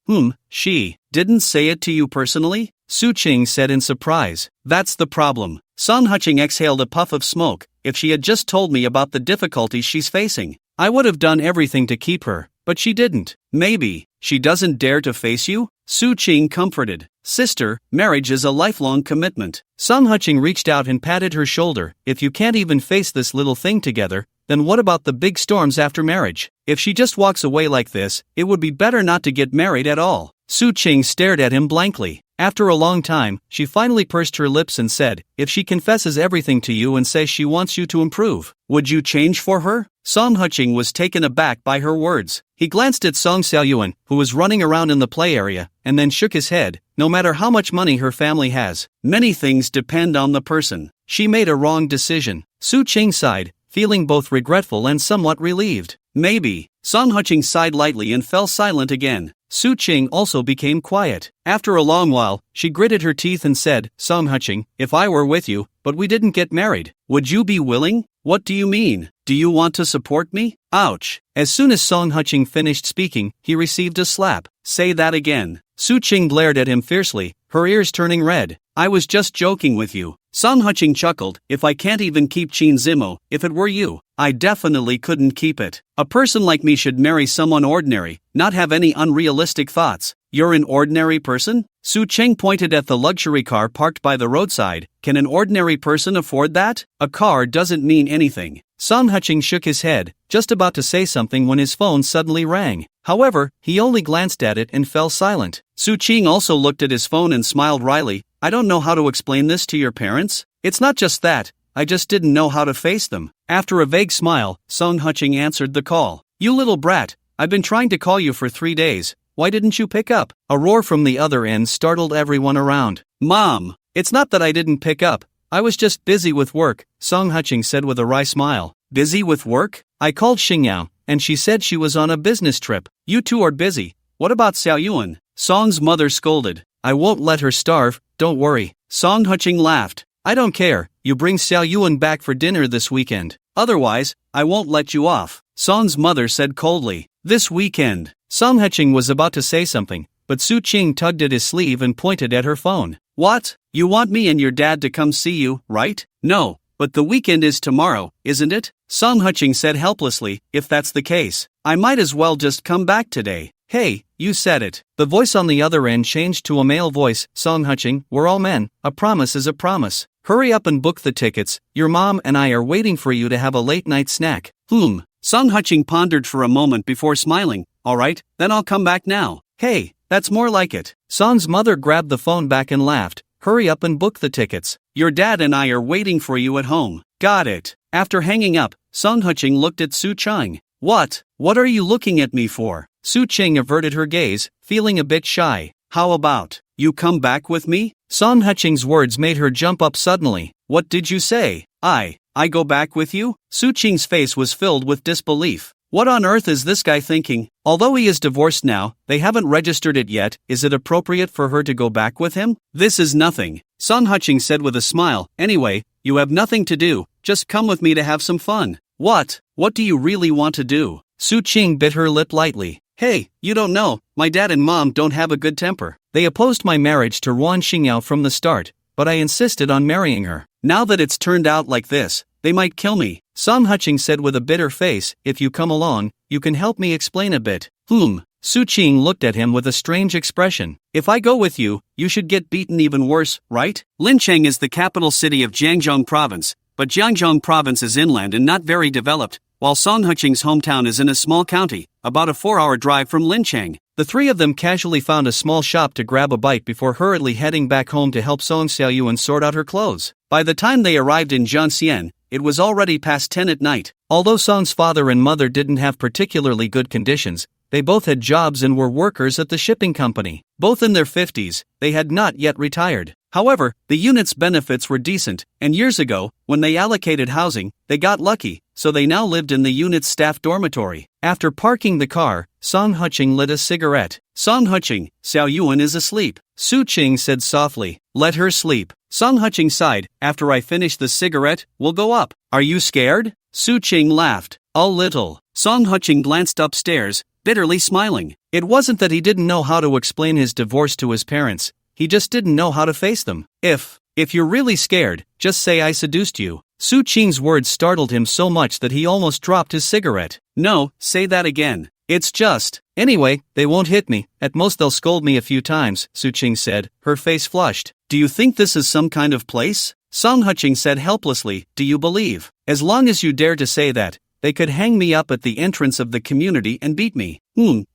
She didn't say it to you personally? Su Qing said in surprise. That's the problem. Song Qing exhaled a puff of smoke. If she had just told me about the difficulties she's facing, I would have done everything to keep her, but she didn't. Maybe she doesn't dare to face you? Su Qing comforted. Sister, marriage is a lifelong commitment. Song Qing reached out and patted her shoulder. If you can't even face this little thing together, then what about the big storms after marriage? If she just walks away like this, it would be better not to get married at all. Su Qing stared at him blankly. After a long time, she finally pursed her lips and said, if she confesses everything to you and says she wants you to improve, would you change for her? Song Qing was taken aback by her words. He glanced at Song Xiaoyuan, who was running around in the play area, and then shook his head. No matter how much money her family has, many things depend on the person. She made a wrong decision. Su Qing sighed, feeling both regretful and somewhat relieved. Maybe. Song Qing sighed lightly and fell silent again. Su Qing also became quiet. After a long while, she gritted her teeth and said, Song Qing, if I were with you, but we didn't get married, would you be willing? What do you mean? Do you want to support me? Ouch. As soon as Song Qing finished speaking, he received a slap. Say that again. Su Qing glared at him fiercely, her ears turning red. I was just joking with you. Song Qing chuckled. If I can't even keep Qin Zimo, if it were you, I definitely couldn't keep it. A person like me should marry someone ordinary, not have any unrealistic thoughts. You're an ordinary person? Su Qing pointed at the luxury car parked by the roadside. Can an ordinary person afford that? A car doesn't mean anything. Song Qing shook his head, just about to say something when his phone suddenly rang. However, he only glanced at it and fell silent. Su Qing also looked at his phone and smiled wryly. I don't know how to explain this to your parents. It's not just that, I just didn't know how to face them. After a vague smile, Song Qing answered the call. You little brat, I've been trying to call you for 3 days. Why didn't you pick up? A roar from the other end startled everyone around. Mom, it's not that I didn't pick up. I was just busy with work, Song Qing said with a wry smile. Busy with work? I called Xingyao, and she said she was on a business trip. You two are busy. What about Xiaoyuan? Song's mother scolded. I won't let her starve, don't worry. Song Qing laughed. I don't care, you bring Xiaoyuan back for dinner this weekend. Otherwise, I won't let you off. Song's mother said coldly. This weekend. Song Qing was about to say something, but Su Qing tugged at his sleeve and pointed at her phone. What? You want me and your dad to come see you, right? No, but the weekend is tomorrow, isn't it? Song Qing said helplessly, if that's the case, I might as well just come back today. Hey, you said it. The voice on the other end changed to a male voice. Song Qing, we're all men. A promise is a promise. Hurry up and book the tickets. Your mom and I are waiting for you to have a late night snack. Song Qing pondered for a moment before smiling. Alright, then I'll come back now. Hey, that's more like it. Song's mother grabbed the phone back and laughed. Hurry up and book the tickets. Your dad and I are waiting for you at home. Got it. After hanging up, Song Qing looked at Su Qing. What are you looking at me for? Su Qing averted her gaze, feeling a bit shy. How about, you come back with me? Song Qing's words made her jump up suddenly. What did you say? I go back with you? Su Qing's face was filled with disbelief. What on earth is this guy thinking? Although he is divorced now, they haven't registered it yet. Is it appropriate for her to go back with him? This is nothing, Song Qing said with a smile. Anyway, you have nothing to do, just come with me to have some fun. What do you really want to do? Su Qing bit her lip lightly. Hey, you don't know, my dad and mom don't have a good temper. They opposed my marriage to Ruan Xingyao from the start, but I insisted on marrying her. Now that it's turned out like this, they might kill me. Song Qing said with a bitter face. If you come along, you can help me explain a bit. Su Qing looked at him with a strange expression. If I go with you, you should get beaten even worse, right? Lincheng is the capital city of Jiangzhou province, but Jiangzhou province is inland and not very developed, while Song Qing's hometown is in a small county, about a 4-hour drive from Lincheng. The three of them casually found a small shop to grab a bite before hurriedly heading back home to help Song Xiaoyuan sort out her clothes. By the time they arrived in Zhanxian, it was already past 10 at night. Although Song's father and mother didn't have particularly good conditions, they both had jobs and were workers at the shipping company. Both in their 50s, they had not yet retired. However, the unit's benefits were decent, and years ago, when they allocated housing, they got lucky, so they now lived in the unit's staff dormitory. After parking the car, Song Qing lit a cigarette. Song Qing, Xiaoyuan is asleep. Su Qing said softly. Let her sleep. Song Qing sighed. After I finish the cigarette, we'll go up. Are you scared? Su Qing laughed. A little. Song Qing glanced upstairs, bitterly smiling. It wasn't that he didn't know how to explain his divorce to his parents. He just didn't know how to face them. If you're really scared, just say I seduced you. Su Qing's words startled him so much that he almost dropped his cigarette. No, say that again. It's just. Anyway, they won't hit me. At most they'll scold me a few times, Su Qing said, her face flushed. Do you think this is some kind of place? Song Qing said helplessly. Do you believe? As long as you dare to say that, they could hang me up at the entrance of the community and beat me.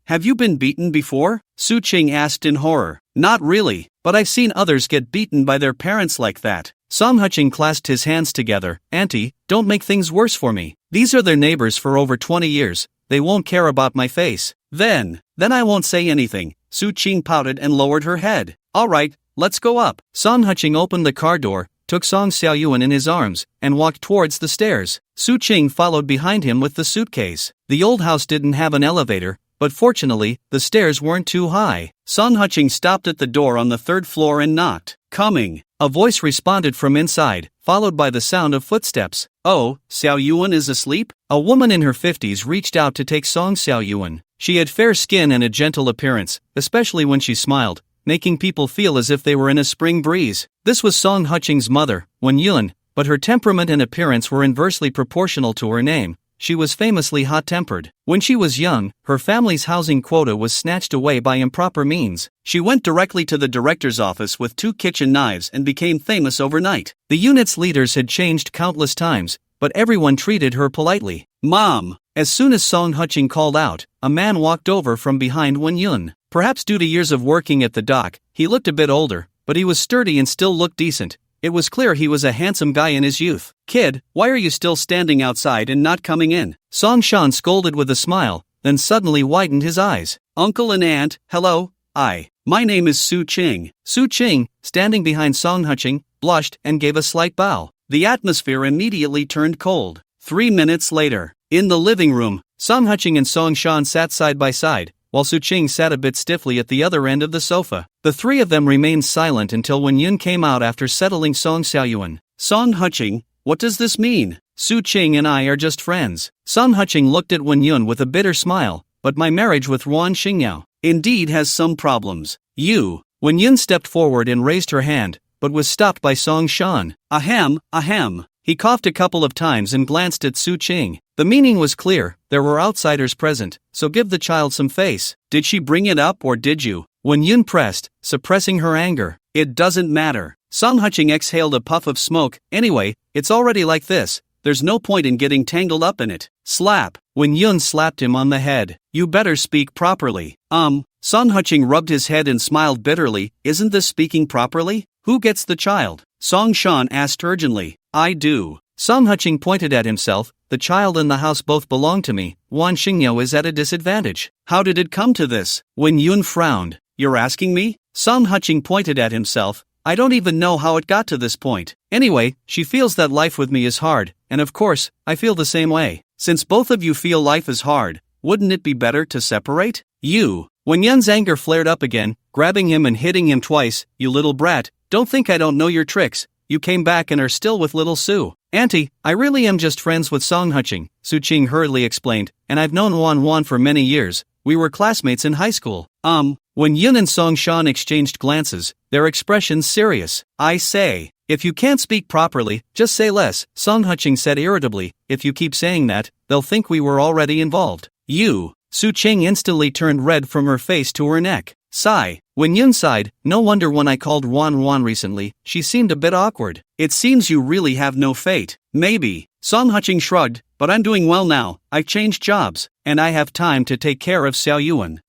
Have you been beaten before? Su Qing asked in horror. Not really, but I've seen others get beaten by their parents like that. Song Qing clasped his hands together. Auntie, don't make things worse for me. These are their neighbors for over 20 years. They won't care about my face. Then I won't say anything. Su Qing pouted and lowered her head. All right, let's go up. Song Qing opened the car door, took Song Xiaoyuan in his arms, and walked towards the stairs. Su Qing followed behind him with the suitcase. The old house didn't have an elevator, but fortunately, the stairs weren't too high. Song Qing stopped at the door on the 3rd floor and knocked. Coming. A voice responded from inside, followed by the sound of footsteps. Oh, Xiaoyuan is asleep? A woman in her 50s reached out to take Song Xiaoyuan. She had fair skin and a gentle appearance, especially when she smiled, making people feel as if they were in a spring breeze. This was Song Qing's mother, Wen Yun, but her temperament and appearance were inversely proportional to her name. She was famously hot-tempered. When she was young, her family's housing quota was snatched away by improper means. She went directly to the director's office with 2 kitchen knives and became famous overnight. The unit's leaders had changed countless times, but everyone treated her politely. Mom! As soon as Song Qing called out, a man walked over from behind Wen Yun. Perhaps due to years of working at the dock, he looked a bit older, but he was sturdy and still looked decent. It was clear he was a handsome guy in his youth. Kid, why are you still standing outside and not coming in? Song Shan scolded with a smile, then suddenly widened his eyes. Uncle and aunt, hello, my name is Su Qing. Su Qing, standing behind Song Qing, blushed and gave a slight bow. The atmosphere immediately turned cold. 3 minutes later, in the living room, Song Qing and Song Shan sat side by side, while Su Qing sat a bit stiffly at the other end of the sofa. The three of them remained silent until Wen Yun came out after settling Song Xiaoyuan. Song Qing, what does this mean? Su Qing and I are just friends. Song Qing looked at Wen Yun with a bitter smile. But my marriage with Ruan Xingyao indeed has some problems. Wen Yun stepped forward and raised her hand, but was stopped by Song Shan. Ahem. He coughed a couple of times and glanced at Su Qing. The meaning was clear, there were outsiders present, so give the child some face. Did she bring it up or did you? Wen-yun pressed, suppressing her anger. It doesn't matter. Song Huching exhaled a puff of smoke. Anyway, it's already like this. There's no point in getting tangled up in it. Slap. Wen-yun slapped him on the head. You better speak properly. Song Huching rubbed his head and smiled bitterly. Isn't this speaking properly? Who gets the child? Song Shan asked urgently. I do. Song Huching pointed at himself. The child and the house both belong to me. Wan Xingyao is at a disadvantage. How did it come to this? Wen-yun frowned. You're asking me? Song Huching pointed at himself. I don't even know how it got to this point. Anyway, she feels that life with me is hard, and of course, I feel the same way. Since both of you feel life is hard, wouldn't it be better to separate? You. Wen-yun's anger flared up again, grabbing him and hitting him twice. You little brat, don't think I don't know your tricks. You came back and are still with little Su. Auntie, I really am just friends with Song Huching, Su Qing hurriedly explained, and I've known Wan for many years. We were classmates in high school. Wen-yun and Song Shan exchanged glances, their expressions serious. I say, if you can't speak properly, just say less, Song Huching said irritably. If you keep saying that, they'll think we were already involved. You. Su Qing instantly turned red from her face to her neck. Sigh. Wen-yun sighed. No wonder when I called Wan recently, she seemed a bit awkward. It seems you really have no fate. Maybe. Song Huching shrugged, but I'm doing well now. I've changed jobs, and I have time to take care of Xiao Yuan.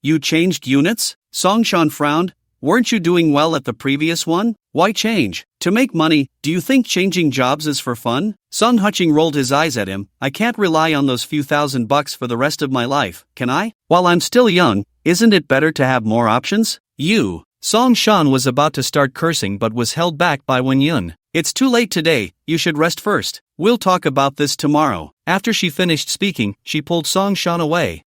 You changed units? Song Shan frowned. Weren't you doing well at the previous one? Why change? To make money. Do you think changing jobs is for fun? Song Huching rolled his eyes at him. I can't rely on those few $1,000 for the rest of my life, can I? While I'm still young, isn't it better to have more options? You. Song Shan was about to start cursing but was held back by Wen-yun. It's too late today, you should rest first. We'll talk about this tomorrow. After she finished speaking, she pulled Song Shan away.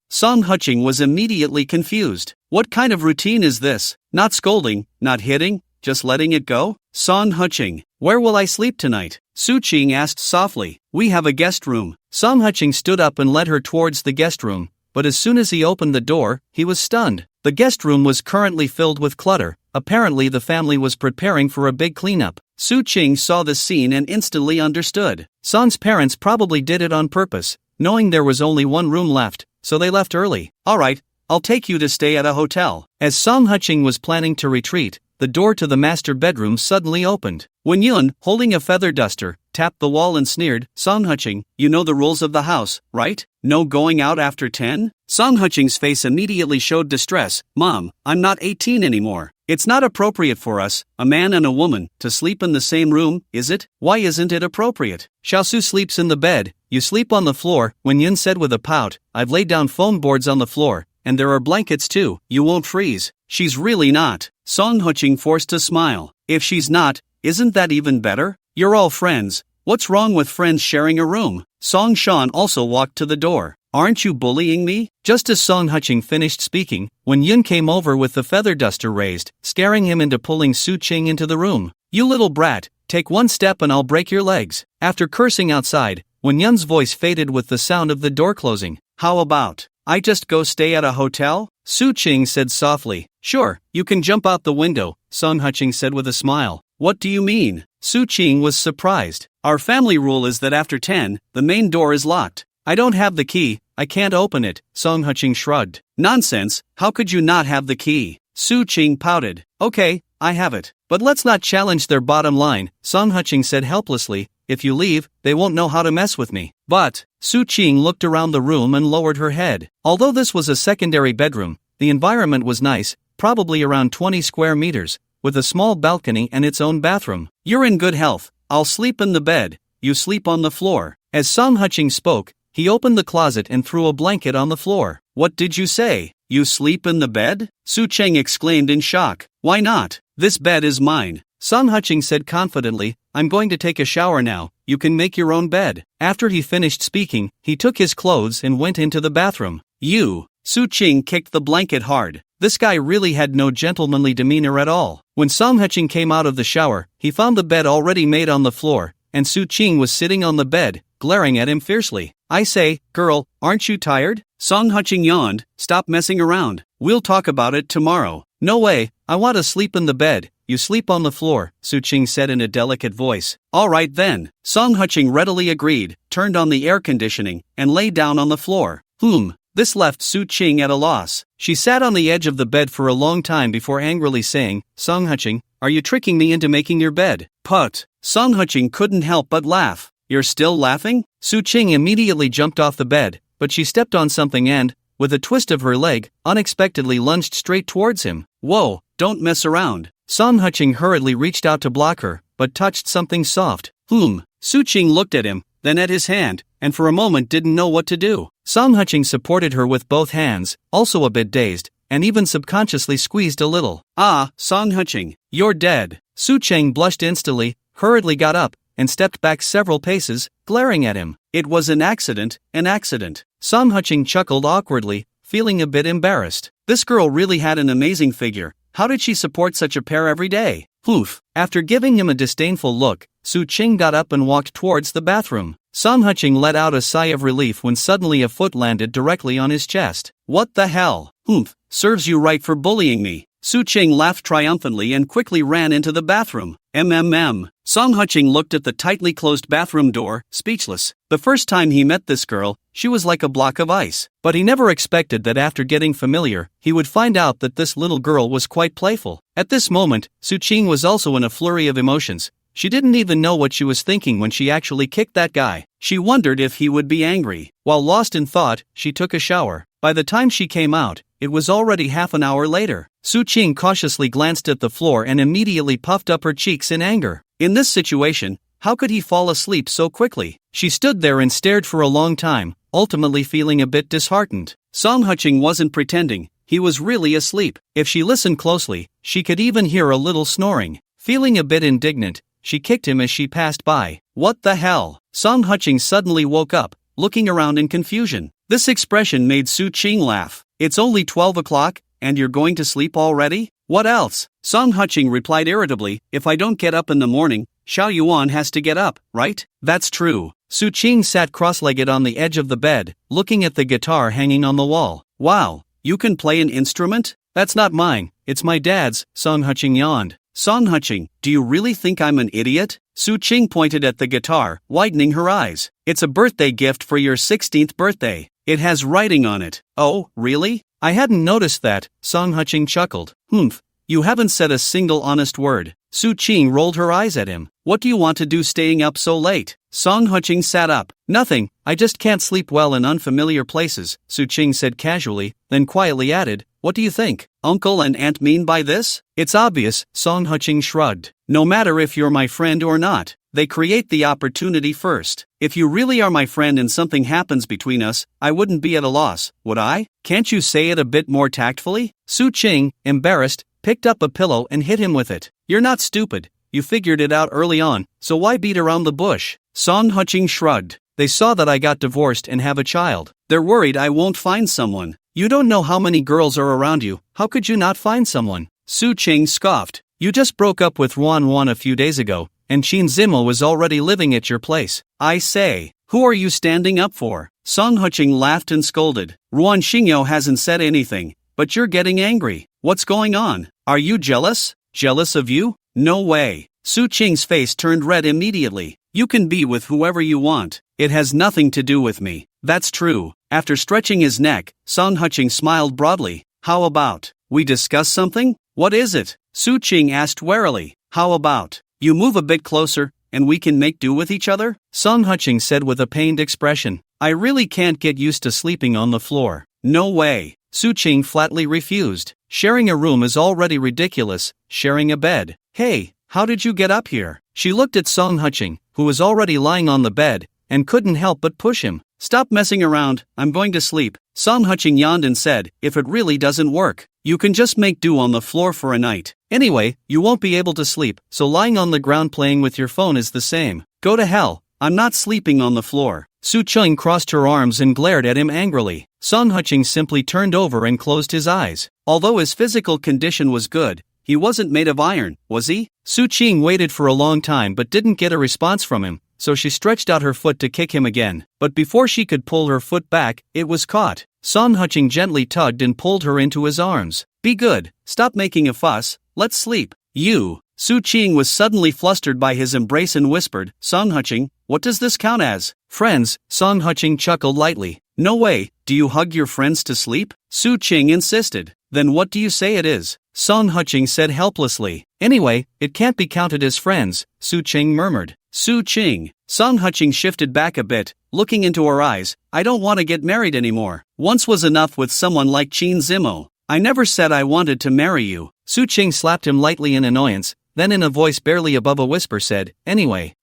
Song Huching was immediately confused. What kind of routine is this? Not scolding, not hitting, just letting it go? Song Huching, where will I sleep tonight? Su Qing asked softly. We have a guest room. Song Huching stood up and led her towards the guest room, but as soon as he opened the door, he was stunned. The guest room was currently filled with clutter. Apparently the family was preparing for a big cleanup. Su Qing saw the scene and instantly understood. Song's parents probably did it on purpose, knowing there was only one room left, so they left early. Alright, I'll take you to stay at a hotel. As Song Huching was planning to retreat, the door to the master bedroom suddenly opened. Wen-yun, holding a feather duster, tapped the wall and sneered. Song Huching, you know the rules of the house, right? No going out after 10? Song Huching's face immediately showed distress. Mom, I'm not 18 anymore. It's not appropriate for us, a man and a woman, to sleep in the same room, is it? Why isn't it appropriate? Xiaosu sleeps in the bed, you sleep on the floor, Wen-yun said with a pout. I've laid down foam boards on the floor, and there are blankets too, you won't freeze. She's really not. Song Huching forced a smile. If she's not, isn't that even better? You're all friends. What's wrong with friends sharing a room? Song Shan also walked to the door. Aren't you bullying me? Just as Song Huching finished speaking, Wen-yun came over with the feather duster raised, scaring him into pulling Su Qing into the room. You little brat, take one step and I'll break your legs. After cursing outside, Wen-yun's voice faded with the sound of the door closing. How about I just go stay at a hotel? Su Qing said softly. Sure, you can jump out the window, Song Huching said with a smile. What do you mean? Su Qing was surprised. Our family rule is that after 10, the main door is locked. I don't have the key, I can't open it, Song Huching shrugged. Nonsense, how could you not have the key? Su Qing pouted. Okay, I have it. But let's not challenge their bottom line, Song Huching said helplessly. If you leave, they won't know how to mess with me. But, Su Qing looked around the room and lowered her head. Although this was a secondary bedroom, the environment was nice, probably around 20 square meters, with a small balcony and its own bathroom. You're in good health, I'll sleep in the bed, you sleep on the floor. As Song Huching spoke, he opened the closet and threw a blanket on the floor. What did you say? You sleep in the bed? Su Qing exclaimed in shock. Why not? This bed is mine. Song Huching said confidently, I'm going to take a shower now, you can make your own bed. After he finished speaking, he took his clothes and went into the bathroom. You. Su Qing kicked the blanket hard. This guy really had no gentlemanly demeanor at all. When Song Huching came out of the shower, he found the bed already made on the floor, and Su Qing was sitting on the bed, glaring at him fiercely. I say, girl, aren't you tired? Song Huching yawned. Stop messing around. We'll talk about it tomorrow. No way, I want to sleep in the bed. you sleep on the floor, Su Qing said in a delicate voice. All right then. Song Huching readily agreed, turned on the air conditioning, and lay down on the floor. This left Su Qing at a loss. She sat on the edge of the bed for a long time before angrily saying, Song Huching, are you tricking me into making your bed? Put. Song Huching couldn't help but laugh. You're still laughing? Su Qing immediately jumped off the bed, but she stepped on something and, with a twist of her leg, unexpectedly lunged straight towards him. Whoa, don't mess around. Song Huching hurriedly reached out to block her, but touched something soft. Su Qing looked at him, then at his hand, and for a moment didn't know what to do. Song Huching supported her with both hands, also a bit dazed, and even subconsciously squeezed a little. Ah, Song Huching, you're dead. Su Qing blushed instantly, hurriedly got up, and stepped back several paces, glaring at him. It was an accident, an accident. Song Huching chuckled awkwardly, feeling a bit embarrassed. This girl really had an amazing figure. How did she support such a pair every day? After giving him a disdainful look, Su Qing got up and walked towards the bathroom. Song Huching let out a sigh of relief when suddenly a foot landed directly on his chest. What the hell? Serves you right for bullying me. Su Qing laughed triumphantly and quickly ran into the bathroom. Song Huching looked at the tightly closed bathroom door, speechless. The first time he met this girl, she was like a block of ice. But he never expected that after getting familiar, he would find out that this little girl was quite playful. At this moment, Su Qing was also in a flurry of emotions. She didn't even know what she was thinking when she actually kicked that guy. She wondered if he would be angry. While lost in thought, she took a shower. By the time she came out, it was already half an hour later. Su Qing cautiously glanced at the floor and immediately puffed up her cheeks in anger. In this situation, how could he fall asleep so quickly? She stood there and stared for a long time, ultimately feeling a bit disheartened. Song Huching wasn't pretending. He was really asleep. If she listened closely, she could even hear a little snoring. Feeling a bit indignant, she kicked him as she passed by. What the hell? Song Huching suddenly woke up, looking around in confusion. This expression made Su Qing laugh. It's only 12 o'clock, and you're going to sleep already? What else? Song Huching replied irritably, if I don't get up in the morning, Xiao Yuan has to get up, right? That's true. Su Qing sat cross-legged on the edge of the bed, looking at the guitar hanging on the wall. Wow, you can play an instrument? That's not mine, it's my dad's, Song Huching yawned. Song Huching, do you really think I'm an idiot? Su Qing pointed at the guitar, widening her eyes. It's a birthday gift for your 16th birthday. It has writing on it. Oh, really? I hadn't noticed that, Song Huching chuckled. You haven't said a single honest word. Su Qing rolled her eyes at him. What do you want to do staying up so late? Song Huching sat up. Nothing, I just can't sleep well in unfamiliar places, Su Qing said casually, then quietly added, what do you think Uncle and Aunt mean by this? It's obvious, Song Huching shrugged. No matter if you're my friend or not, they create the opportunity first. If you really are my friend and something happens between us, I wouldn't be at a loss, would I? Can't you say it a bit more tactfully? Su Qing, embarrassed, picked up a pillow and hit him with it. You're not stupid. You figured it out early on, so why beat around the bush? Song Huching shrugged. They saw that I got divorced and have a child. They're worried I won't find someone. You don't know how many girls are around you. How could you not find someone? Su Qing scoffed. You just broke up with Wan a few days ago, and Qin Zimo was already living at your place. I say, who are you standing up for? Song Huching laughed and scolded. Ruan Xingyo hasn't said anything, but you're getting angry. What's going on? Are you jealous? Jealous of you? No way. Su Qing's face turned red immediately. You can be with whoever you want. It has nothing to do with me. That's true. After stretching his neck, Song Huching smiled broadly. How about we discuss something? What is it? Su Qing asked warily. How about you move a bit closer, and we can make do with each other? Song Huching said with a pained expression. I really can't get used to sleeping on the floor. No way. Su Qing flatly refused. Sharing a room is already ridiculous, sharing a bed. Hey, how did you get up here? She looked at Song Huching, who was already lying on the bed, and couldn't help but push him. Stop messing around, I'm going to sleep. Song Huching yawned and said, if it really doesn't work, you can just make do on the floor for a night. Anyway, you won't be able to sleep, so lying on the ground playing with your phone is the same. Go to hell, I'm not sleeping on the floor. Su Qing crossed her arms and glared at him angrily. Song Huching simply turned over and closed his eyes. Although his physical condition was good, he wasn't made of iron, was he? Su Qing waited for a long time but didn't get a response from him, so she stretched out her foot to kick him again. But before she could pull her foot back, it was caught. Song Huching gently tugged and pulled her into his arms. Be good, stop making a fuss, let's sleep. You. Su Qing was suddenly flustered by his embrace and whispered, Song Huching, what does this count as? Friends, Song Huching chuckled lightly. No way, do you hug your friends to sleep? Su Qing insisted. Then what do you say it is? Song Huching said helplessly. Anyway, it can't be counted as friends, Su Qing murmured. Su Qing. Song Huching shifted back a bit, looking into her eyes. I don't want to get married anymore. Once was enough with someone like Qin Zimo. I never said I wanted to marry you. Su Qing slapped him lightly in annoyance, then in a voice barely above a whisper said, Anyway,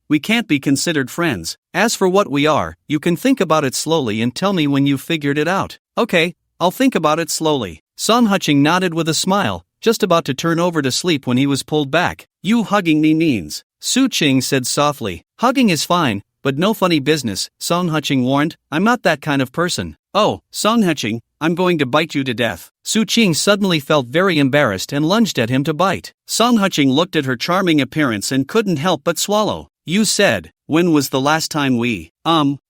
we can't be considered friends. As for what we are, you can think about it slowly and tell me when you've figured it out. Okay, I'll think about it slowly. Song Huching nodded with a smile, just about to turn over to sleep when he was pulled back. You hugging me means. Su Qing said softly. Hugging is fine, but no funny business, Song Huching warned. I'm not that kind of person. Oh, Song Huching, I'm going to bite you to death. Su Qing suddenly felt very embarrassed and lunged at him to bite. Song Huching looked at her charming appearance and couldn't help but swallow. You said, when was the last time we,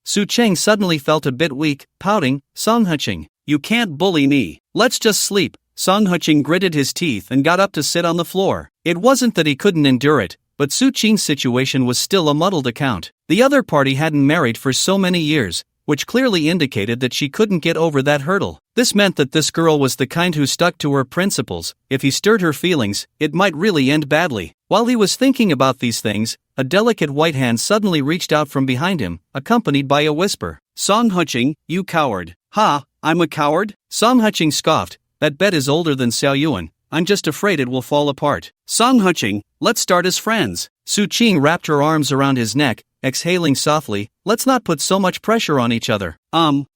Su Qing suddenly felt a bit weak, pouting, Song Huching, you can't bully me. Let's just sleep. Song Huching gritted his teeth and got up to sit on the floor. It wasn't that he couldn't endure it, but Su Qing's situation was still a muddled account. The other party hadn't married for so many years, which clearly indicated that she couldn't get over that hurdle. This meant that this girl was the kind who stuck to her principles. If he stirred her feelings, it might really end badly. While he was thinking about these things, a delicate white hand suddenly reached out from behind him, accompanied by a whisper. Song Huching, you coward. Ha, I'm a coward? Song Huching scoffed. That bet is older than Xiao Yuan. I'm just afraid it will fall apart. Song Huching, let's start as friends. Su Qing wrapped her arms around his neck, exhaling softly, let's not put so much pressure on each other.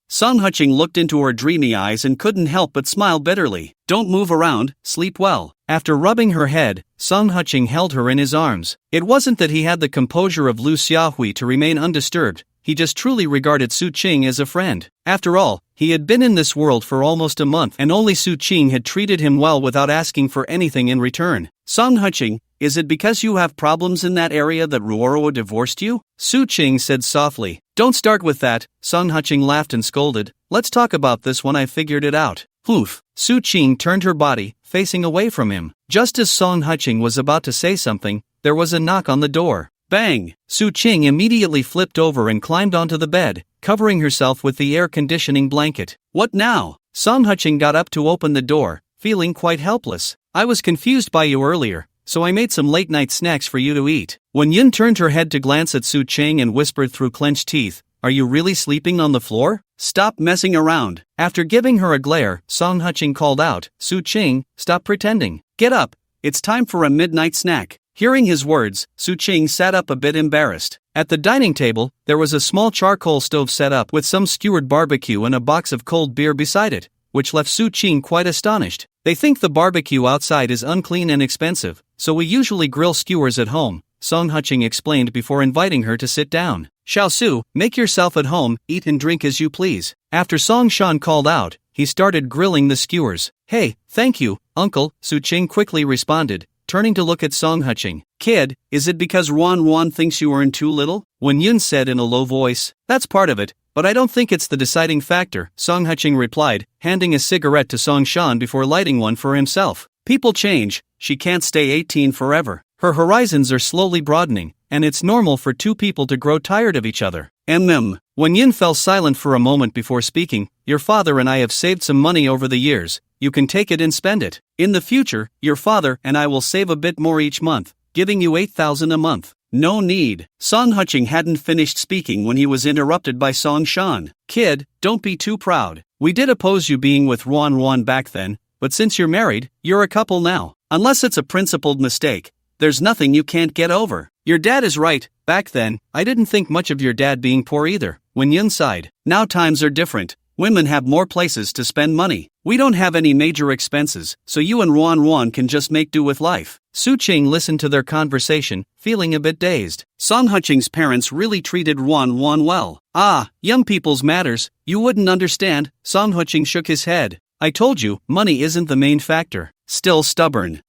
Song Huching looked into her dreamy eyes and couldn't help but smile bitterly. Don't move around, sleep well. After rubbing her head, Song Huching held her in his arms. It wasn't that he had the composure of Lu Xiaohui to remain undisturbed, he just truly regarded Su Qing as a friend. After all, he had been in this world for almost a month and only Su Qing had treated him well without asking for anything in return. Song Huching, is it because you have problems in that area that Ruoro divorced you? Su Qing said softly. Don't start with that, Song Huching laughed and scolded. Let's talk about this when I figured it out. Poof. Su Qing turned her body, facing away from him. Just as Song Huching was about to say something, there was a knock on the door. Bang! Su Qing immediately flipped over and climbed onto the bed, covering herself with the air conditioning blanket. What now? Song Huching got up to open the door, feeling quite helpless. I was confused by you earlier, so I made some late-night snacks for you to eat. When Yun turned her head to glance at Su Qing and whispered through clenched teeth, Are you really sleeping on the floor? Stop messing around. After giving her a glare, Song Huching called out, Su Qing, stop pretending. Get up. It's time for a midnight snack. Hearing his words, Su Qing sat up a bit embarrassed. At the dining table, there was a small charcoal stove set up with some skewered barbecue and a box of cold beer beside it, which left Su Qing quite astonished. They think the barbecue outside is unclean and expensive, so we usually grill skewers at home, Song Huching explained before inviting her to sit down. Xiao Su, make yourself at home, eat and drink as you please. After Song Shan called out, he started grilling the skewers. Hey, thank you, uncle, Su Qing quickly responded, turning to look at Song Huching. Kid, is it because Ruan thinks you earn too little? Wen Yun said in a low voice. That's part of it, but I don't think it's the deciding factor, Song Huching replied, handing a cigarette to Song Shan before lighting one for himself. People change, she can't stay 18 forever. Her horizons are slowly broadening, and it's normal for two people to grow tired of each other. Wen Yin fell silent for a moment before speaking. Your father and I have saved some money over the years. You can take it and spend it. In the future, your father and I will save a bit more each month, giving you 8,000 a month. No need. Song Huching hadn't finished speaking when he was interrupted by Song Shan. Kid, don't be too proud. We did oppose you being with Ruan back then, but since you're married, you're a couple now. Unless it's a principled mistake, there's nothing you can't get over. Your dad is right. Back then, I didn't think much of your dad being poor either. Wen Yun sighed. Now times are different. Women have more places to spend money. We don't have any major expenses, so you and Ruan can just make do with life. Su Qing listened to their conversation, feeling a bit dazed. Song Huching's parents really treated Ruan well. Ah, young people's matters. You wouldn't understand. Song Huching shook his head. I told you, money isn't the main factor. Still stubborn.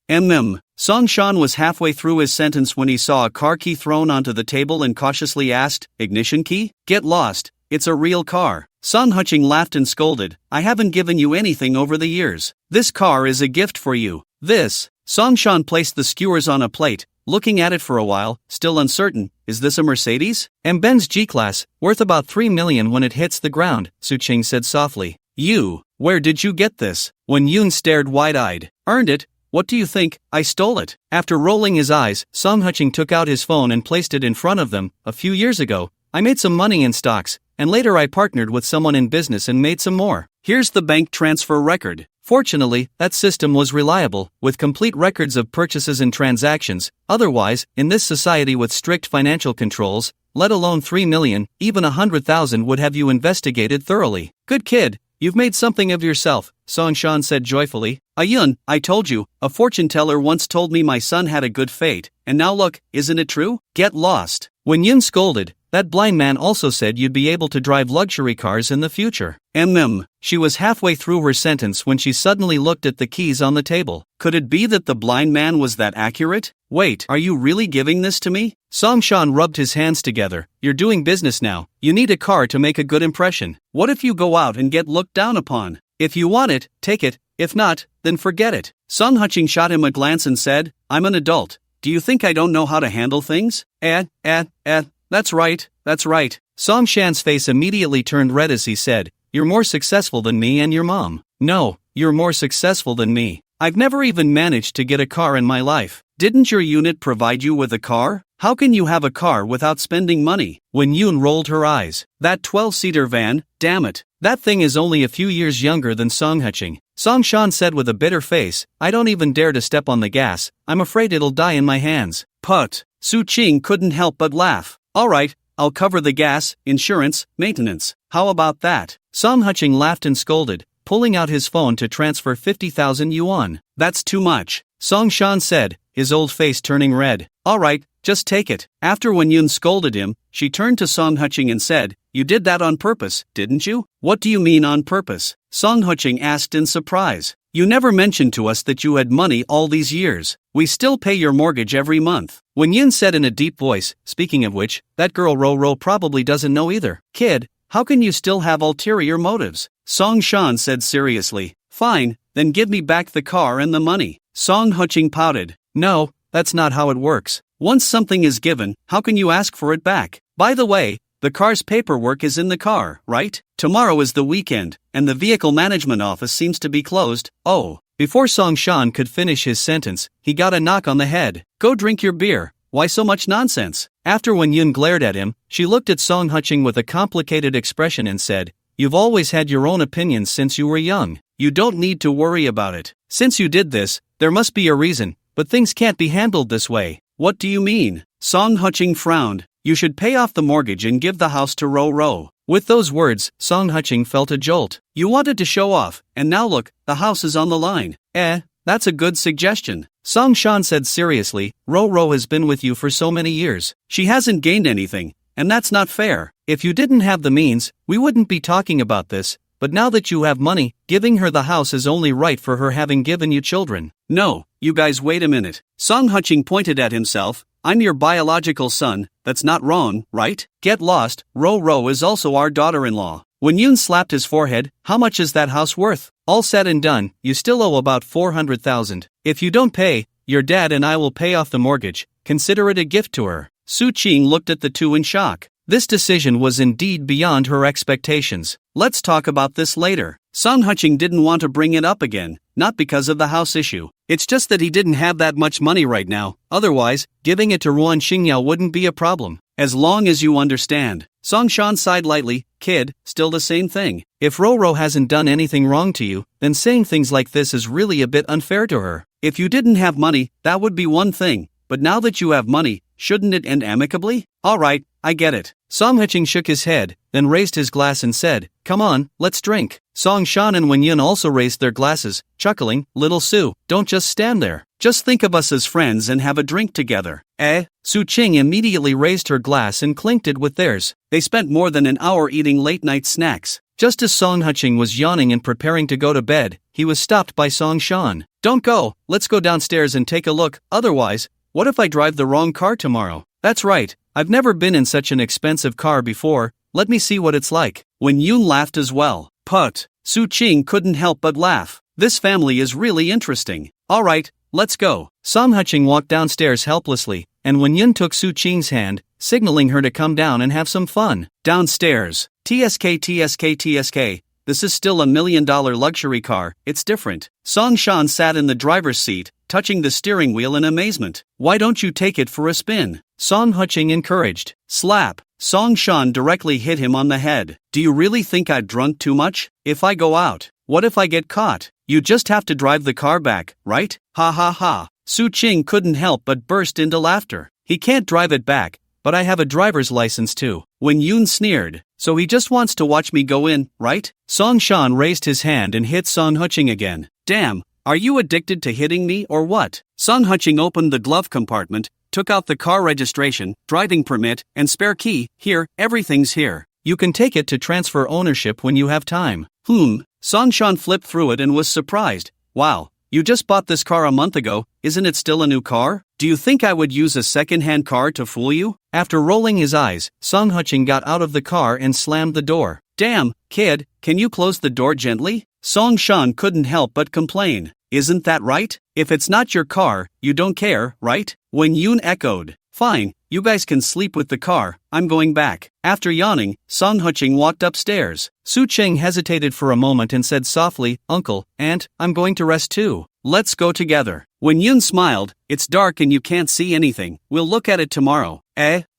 Song Shan was halfway through his sentence when he saw a car key thrown onto the table and cautiously asked, Ignition key? Get lost. It's a real car. Song Huching laughed and scolded. I haven't given you anything over the years. This car is a gift for you. This. Songshan placed the skewers on a plate, looking at it for a while, still uncertain. Is this a Mercedes? Ben's G-Class, worth about 3 million when it hits the ground, Su Qing said softly. Where did you get this? When Yoon stared wide-eyed. Earned it. What do you think? I stole it. After rolling his eyes, Song Huching took out his phone and placed it in front of them. A few years ago, I made some money in stocks, and later I partnered with someone in business and made some more. Here's the bank transfer record. Fortunately, that system was reliable, with complete records of purchases and transactions. Otherwise, in this society with strict financial controls, let alone 3 million, even 100,000 would have you investigated thoroughly. Good kid, you've made something of yourself, Songshan said joyfully. Ayun, I told you, a fortune teller once told me my son had a good fate, and now look, isn't it true? Get lost. When Yun scolded, that blind man also said you'd be able to drive luxury cars in the future. She was halfway through her sentence when she suddenly looked at the keys on the table. Could it be that the blind man was that accurate? Wait, are you really giving this to me? Songshan rubbed his hands together. You're doing business now. You need a car to make a good impression. What if you go out and get looked down upon? If you want it, take it. If not, then forget it. Song Huching shot him a glance and said, I'm an adult. Do you think I don't know how to handle things? That's right. Song Shan's face immediately turned red as he said, You're more successful than me and your mom. No, you're more successful than me. I've never even managed to get a car in my life. Didn't your unit provide you with a car? How can you have a car without spending money? When Yoon rolled her eyes. That 12-seater van, damn it. That thing is only a few years younger than Song Huching. Song Shan said with a bitter face, I don't even dare to step on the gas. I'm afraid it'll die in my hands. Put. Su Qing couldn't help but laugh. Alright, I'll cover the gas, insurance, maintenance. How about that? Song Huching laughed and scolded, pulling out his phone to transfer 50,000 yuan. That's too much. Song Shan said, his old face turning red. Alright, just take it. After when Yun scolded him, she turned to Song Huching and said, You did that on purpose, didn't you? What do you mean on purpose? Song Huching asked in surprise. You never mentioned to us that you had money all these years. We still pay your mortgage every month. When Yun said in a deep voice, speaking of which, that girl Ro probably doesn't know either. Kid, how can you still have ulterior motives? Song Shan said seriously. Fine, then give me back the car and the money. Song Huching pouted. No, that's not how it works. Once something is given, how can you ask for it back? By the way, the car's paperwork is in the car, right? Tomorrow is the weekend, and the vehicle management office seems to be closed. Oh. Before Song Shan could finish his sentence, he got a knock on the head. Go drink your beer. Why so much nonsense? After when Yun glared at him, she looked at Song Huching with a complicated expression and said, You've always had your own opinions since you were young. You don't need to worry about it. Since you did this, there must be a reason, but things can't be handled this way. What do you mean? Song Huching frowned. You should pay off the mortgage and give the house to Ro. With those words, Song Huching felt a jolt. You wanted to show off, and now look, the house is on the line. That's a good suggestion. Song Shan said seriously, Ro has been with you for so many years. She hasn't gained anything, and that's not fair. If you didn't have the means, we wouldn't be talking about this, but now that you have money, giving her the house is only right for her having given you children. No, you guys wait a minute. Song Huching pointed at himself. I'm your biological son, that's not wrong, right? Get lost, Ro is also our daughter-in-law. When Yoon slapped his forehead, how much is that house worth? All said and done, you still owe about 400,000. If you don't pay, your dad and I will pay off the mortgage. Consider it a gift to her. Su Qing looked at the two in shock. This decision was indeed beyond her expectations. Let's talk about this later. Song Huching didn't want to bring it up again, not because of the house issue. It's just that he didn't have that much money right now. Otherwise, giving it to Ruan Xingyao wouldn't be a problem. As long as you understand. Song Shan sighed lightly. Kid, still the same thing. If Ro hasn't done anything wrong to you, then saying things like this is really a bit unfair to her. If you didn't have money, that would be one thing. But now that you have money, shouldn't it end amicably? Alright, I get it. Song Huching shook his head, then raised his glass and said, Come on, let's drink. Song Shan and Wenyun also raised their glasses, chuckling, Little Su, don't just stand there. Just think of us as friends and have a drink together. Su Qing immediately raised her glass and clinked it with theirs. They spent more than an hour eating late-night snacks. Just as Song Huching was yawning and preparing to go to bed, he was stopped by Song Shan. Don't go, let's go downstairs and take a look, otherwise, what if I drive the wrong car tomorrow? That's right, I've never been in such an expensive car before, let me see what it's like. When Yoon laughed as well. Put. Su Qing couldn't help but laugh. This family is really interesting. Alright, let's go. Song Huching walked downstairs helplessly, and Wen-yun took Su Qing's hand, signaling her to come down and have some fun. Downstairs. TSK. This is still $1 million luxury car, it's different. Song Shan sat in the driver's seat, touching the steering wheel in amazement. Why don't you take it for a spin? Song Huching encouraged. Slap. Song Shan directly hit him on the head. Do you really think I'd drunk too much? If I go out, what if I get caught? You just have to drive the car back, right? Ha ha ha. Su Qing couldn't help but burst into laughter. He can't drive it back, but I have a driver's license too. Wen-yun sneered. So he just wants to watch me go in, right? Song Shan raised his hand and hit Song Huching again. Damn, are you addicted to hitting me or what? Song Huching opened the glove compartment, took out the car registration, driving permit, and spare key. Here, everything's here. You can take it to transfer ownership when you have time. Song Shan flipped through it and was surprised. Wow, you just bought this car a month ago, isn't it still a new car? Do you think I would use a second-hand car to fool you? After rolling his eyes, Song Huching got out of the car and slammed the door. Damn, kid, can you close the door gently? Song Shan couldn't help but complain. Isn't that right? If it's not your car, you don't care, right? Wen-yun echoed. Fine, you guys can sleep with the car, I'm going back. After yawning, Song Huching walked upstairs. Su Qing hesitated for a moment and said softly, Uncle, Aunt, I'm going to rest too. Let's go together. Wen-yun smiled. It's dark and you can't see anything, we'll look at it tomorrow.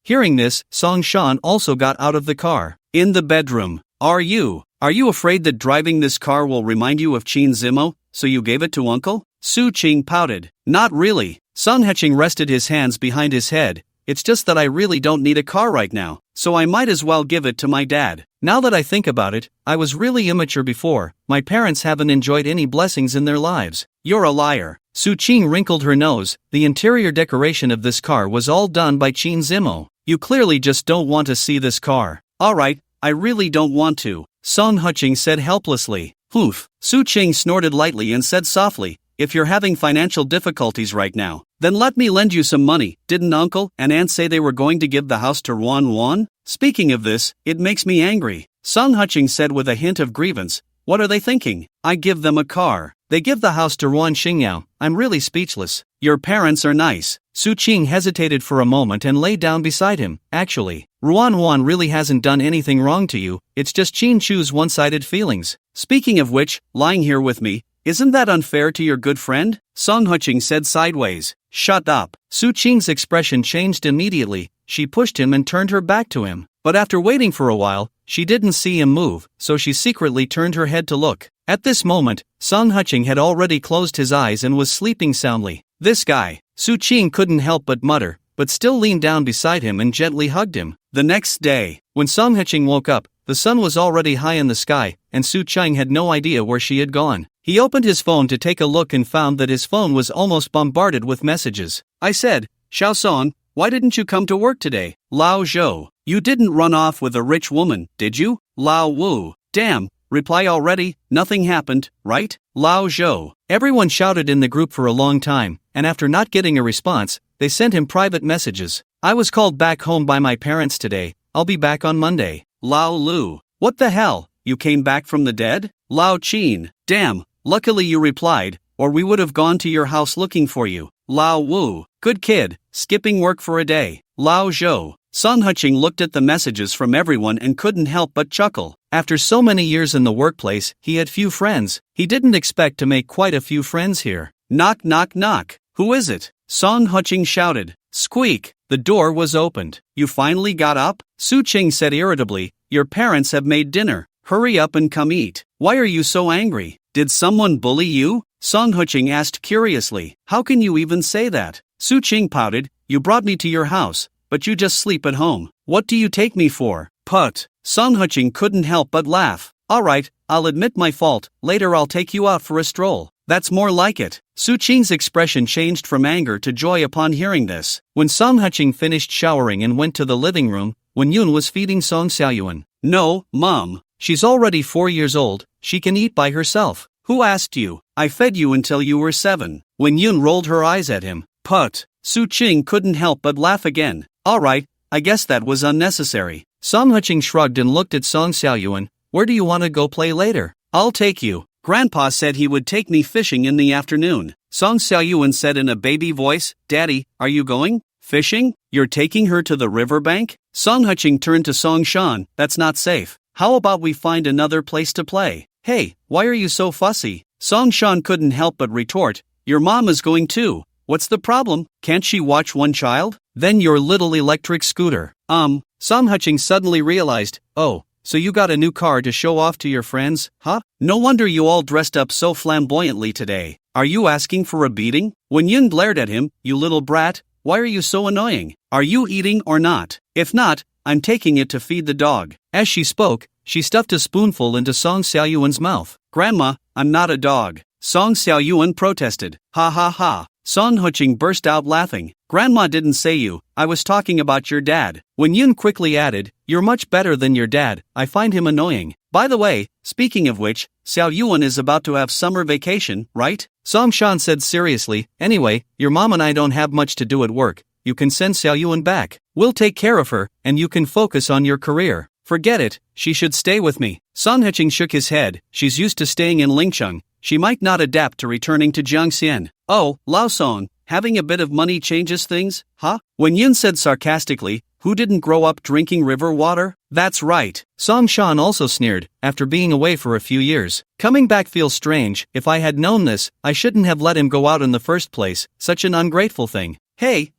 Hearing this, Song Shan also got out of the car. In the bedroom. Are you afraid that driving this car will remind you of Qin Zimo, so you gave it to Uncle? Su Qing pouted. Not really. Song Huching rested his hands behind his head. It's just that I really don't need a car right now, so I might as well give it to my dad. Now that I think about it, I was really immature before. My parents haven't enjoyed any blessings in their lives. You're a liar. Su Qing wrinkled her nose. The interior decoration of this car was all done by Qin Zimo. You clearly just don't want to see this car. Alright, I really don't want to, Song Huching said helplessly. Oof. Su Qing snorted lightly and said softly, if you're having financial difficulties right now, then let me lend you some money. Didn't Uncle and Aunt say they were going to give the house to Ruan? Speaking of this, it makes me angry, Song Huching said with a hint of grievance. What are they thinking? I give them a car. They give the house to Ruan Xingyao. I'm really speechless. Your parents are nice. Su Qing hesitated for a moment and lay down beside him. Actually, Ruan really hasn't done anything wrong to you, it's just Qin Chu's one-sided feelings. Speaking of which, lying here with me, isn't that unfair to your good friend? Song Huching said sideways. Shut up. Su Qing's expression changed immediately. She pushed him and turned her back to him. But after waiting for a while, she didn't see him move, so she secretly turned her head to look. At this moment, Song Huching had already closed his eyes and was sleeping soundly. This guy. Su Qing couldn't help but mutter, but still leaned down beside him and gently hugged him. The next day, when Song Huching woke up, the sun was already high in the sky, and Su Qing had no idea where she had gone. He opened his phone to take a look and found that his phone was almost bombarded with messages. I said, Xiao Song, why didn't you come to work today? Lao Zhou. You didn't run off with a rich woman, did you? Lao Wu. Damn. Reply already, nothing happened, right? Lao Zhou. Everyone shouted in the group for a long time, and after not getting a response, they sent him private messages. I was called back home by my parents today, I'll be back on Monday. Lao Lu. What the hell, you came back from the dead? Lao Qin. Damn, luckily you replied, or we would have gone to your house looking for you. Lao Wu. Good kid, skipping work for a day. Lao Zhou. Song Huching looked at the messages from everyone and couldn't help but chuckle. After so many years in the workplace, he had few friends. He didn't expect to make quite a few friends here. Knock knock knock. Who is it? Song Huching shouted. Squeak. The door was opened. You finally got up? Su Qing said irritably. Your parents have made dinner. Hurry up and come eat. Why are you so angry? Did someone bully you? Song Huching asked curiously. How can you even say that? Su Qing pouted. You brought me to your house, but you just sleep at home. What do you take me for? Put. Song Huching couldn't help but laugh. Alright, I'll admit my fault. Later I'll take you out for a stroll. That's more like it. Su Qing's expression changed from anger to joy upon hearing this. When Song Huching finished showering and went to the living room, Wen-yun was feeding Song Xiaoyuan. No, Mom. She's already 4 years old, she can eat by herself. Who asked you? I fed you until you were 7. Wen-yun rolled her eyes at him. Put. Su Qing couldn't help but laugh again. Alright, I guess that was unnecessary. Song Huching shrugged and looked at Song Xiaoyuan. Where do you want to go play later? I'll take you. Grandpa said he would take me fishing in the afternoon. Song Xiaoyuan said in a baby voice, Daddy, are you going fishing? You're taking her to the riverbank? Song Huching turned to Song Shan, that's not safe. How about we find another place to play? Hey, why are you so fussy? Song Shan couldn't help but retort, your mom is going too. What's the problem? Can't she watch one child? Then your little electric scooter. Song Huching suddenly realized, oh, so you got a new car to show off to your friends, huh? No wonder you all dressed up so flamboyantly today. Are you asking for a beating? When Yun glared at him, you little brat, why are you so annoying? Are you eating or not? If not, I'm taking it to feed the dog. As she spoke, she stuffed a spoonful into Song Xiaoyuan's mouth. Grandma, I'm not a dog. Song Xiaoyuan protested. Ha ha ha. Song Huching burst out laughing. Grandma didn't say you, I was talking about your dad. When Yun quickly added, you're much better than your dad, I find him annoying. By the way, speaking of which, Xiaoyuan is about to have summer vacation, right? Song Shan said seriously, anyway, your mom and I don't have much to do at work. You can send Xiaoyuan back. We'll take care of her, and you can focus on your career. Forget it, she should stay with me. Song Huching shook his head, she's used to staying in Lingcheng. She might not adapt to returning to Jiangxian. Oh, Lao Song, having a bit of money changes things, huh? When Yun said sarcastically, who didn't grow up drinking river water? That's right. Song Shan also sneered, after being away for a few years. Coming back feels strange, if I had known this, I shouldn't have let him go out in the first place, such an ungrateful thing. Hey,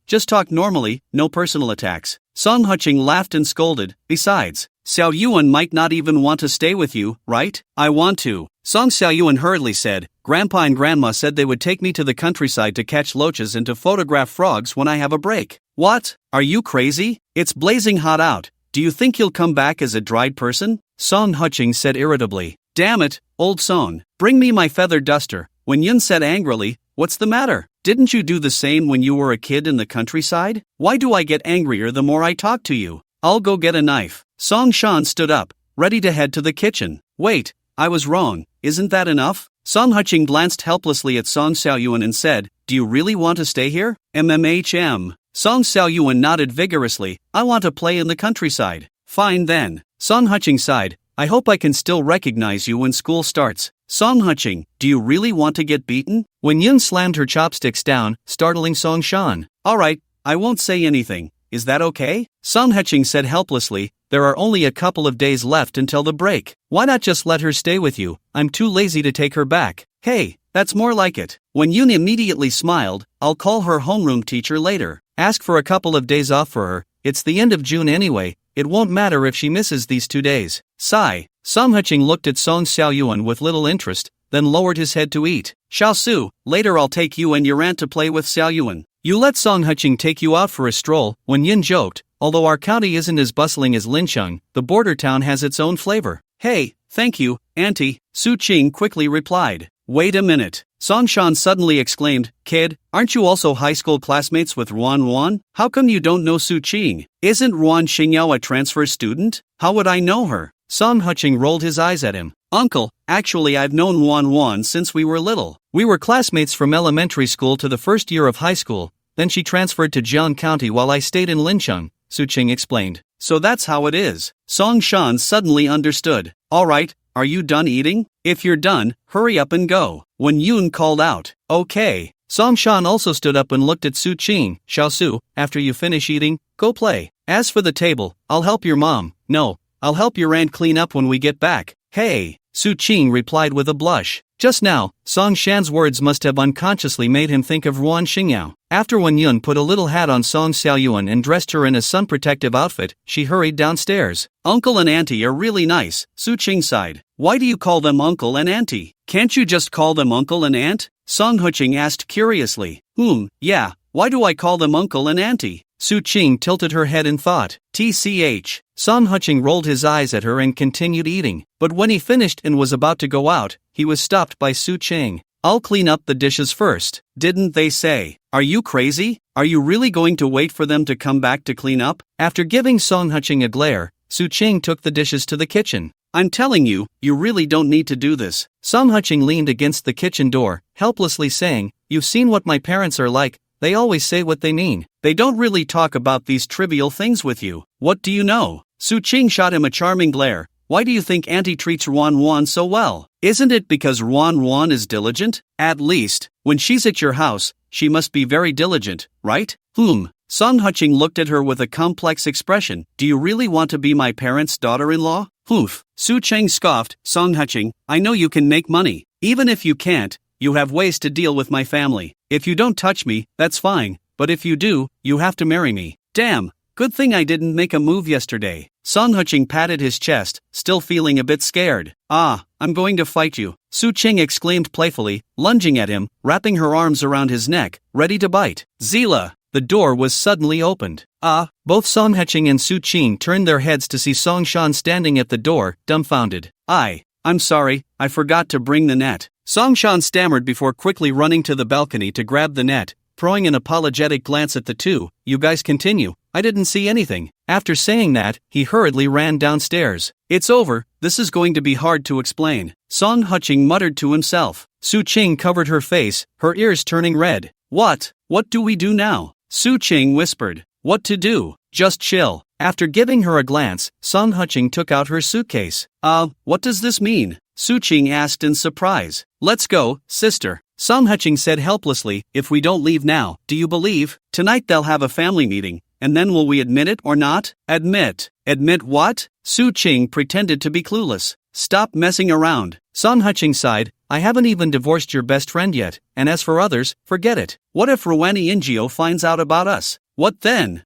just talk normally, no personal attacks. Song Huching laughed and scolded, besides, Xiaoyuan might not even want to stay with you, right? I want to. Song Xiaoyuan hurriedly said, Grandpa and Grandma said they would take me to the countryside to catch loaches and to photograph frogs when I have a break. What? Are you crazy? It's blazing hot out. Do you think you'll come back as a dried person? Song Huching said irritably. Damn it, old Song, bring me my feather duster. When Yun said angrily, what's the matter? Didn't you do the same when you were a kid in the countryside? Why do I get angrier the more I talk to you? I'll go get a knife. Song Shan stood up, ready to head to the kitchen. Wait, I was wrong, isn't that enough? Song Huching glanced helplessly at Song Xiaoyuan and said, do you really want to stay here? MMHM. Song Xiaoyuan nodded vigorously, I want to play in the countryside. Fine then. Song Huching sighed, I hope I can still recognize you when school starts. Song Huching, do you really want to get beaten? When Yun slammed her chopsticks down, startling Song Shan. Alright, I won't say anything. Is that okay? Song Huching said helplessly, there are only a couple of days left until the break. Why not just let her stay with you? I'm too lazy to take her back. Hey, that's more like it. When Yun immediately smiled, I'll call her homeroom teacher later. Ask for a couple of days off for her. It's the end of June anyway. It won't matter if she misses these 2 days. Sigh. Song Huching looked at Song Xiaoyuan with little interest, then lowered his head to eat. Xiao Su, later I'll take you and your aunt to play with Xiaoyuan. You let Song Huching take you out for a stroll. When Yin joked, although our county isn't as bustling as Lincheng, the border town has its own flavor. Hey, thank you, Auntie, Su Qing quickly replied. Wait a minute. Song Shan suddenly exclaimed, Kid, aren't you also high school classmates with Ruan? How come you don't know Su Qing? Isn't Ruan Xingyao a transfer student? How would I know her? Song Huching rolled his eyes at him. Uncle, actually I've known Ruan since we were little. We were classmates from elementary school to the first year of high school, then she transferred to Jiang County while I stayed in Lincheng, Su Qing explained. So that's how it is. Song Shan suddenly understood. Alright, are you done eating? If you're done, hurry up and go. When Yun called out, okay. Song Shan also stood up and looked at Su Qing. Xiao Su, after you finish eating, go play. As for the table, I'll help your mom. No, I'll help your aunt clean up when we get back. Hey, Su Qing replied with a blush. Just now, Song Shan's words must have unconsciously made him think of Ruan Xingyao. After Wen Yun put a little hat on Song Xiaoyuan and dressed her in a sun-protective outfit, she hurried downstairs. Uncle and Auntie are really nice, Su Qing sighed. Why do you call them Uncle and Auntie? Can't you just call them Uncle and Aunt? Song Huching asked curiously. Yeah, why do I call them Uncle and Auntie? Su Qing tilted her head in thought. TCH. Song Huching rolled his eyes at her and continued eating, but when he finished and was about to go out, he was stopped by Su Qing. I'll clean up the dishes first, didn't they say? Are you crazy? Are you really going to wait for them to come back to clean up? After giving Song Huching a glare, Su Qing took the dishes to the kitchen. I'm telling you, you really don't need to do this. Song Huching leaned against the kitchen door, helplessly saying, you've seen what my parents are like, they always say what they mean. They don't really talk about these trivial things with you. What do you know? Su Qing shot him a charming glare, why do you think Auntie treats Ruan so well? Isn't it because Ruan is diligent? At least, when she's at your house, she must be very diligent, right? Song Huching looked at her with a complex expression. Do you really want to be my parents' daughter-in-law? Su Qing scoffed. Song Huching, I know you can make money. Even if you can't, you have ways to deal with my family. If you don't touch me, that's fine, but if you do, you have to marry me. Damn, good thing I didn't make a move yesterday. Song Huching patted his chest, still feeling a bit scared. I'm going to fight you, Su Qing exclaimed playfully, lunging at him, wrapping her arms around his neck, ready to bite. Zila! The door was suddenly opened. Both Song Huching and Su Qing turned their heads to see Song Shan standing at the door, dumbfounded. I'm sorry, I forgot to bring the net. Song Shan stammered before quickly running to the balcony to grab the net, throwing an apologetic glance at the two. You guys continue, I didn't see anything. After saying that, he hurriedly ran downstairs. It's over, this is going to be hard to explain. Song Huching muttered to himself. Su Qing covered her face, her ears turning red. What do we do now? Su Qing whispered. What to do? Just chill. After giving her a glance, Song Huching took out her suitcase. What does this mean? Su Qing asked in surprise. Let's go, sister. Song Huching said helplessly, if we don't leave now, do you believe? Tonight they'll have a family meeting, and then will we admit it or not? Admit what? Su Qing pretended to be clueless. Stop messing around. Song Huching sighed. I haven't even divorced your best friend yet, and as for others, forget it. What if Rowani Ingio finds out about us? What then?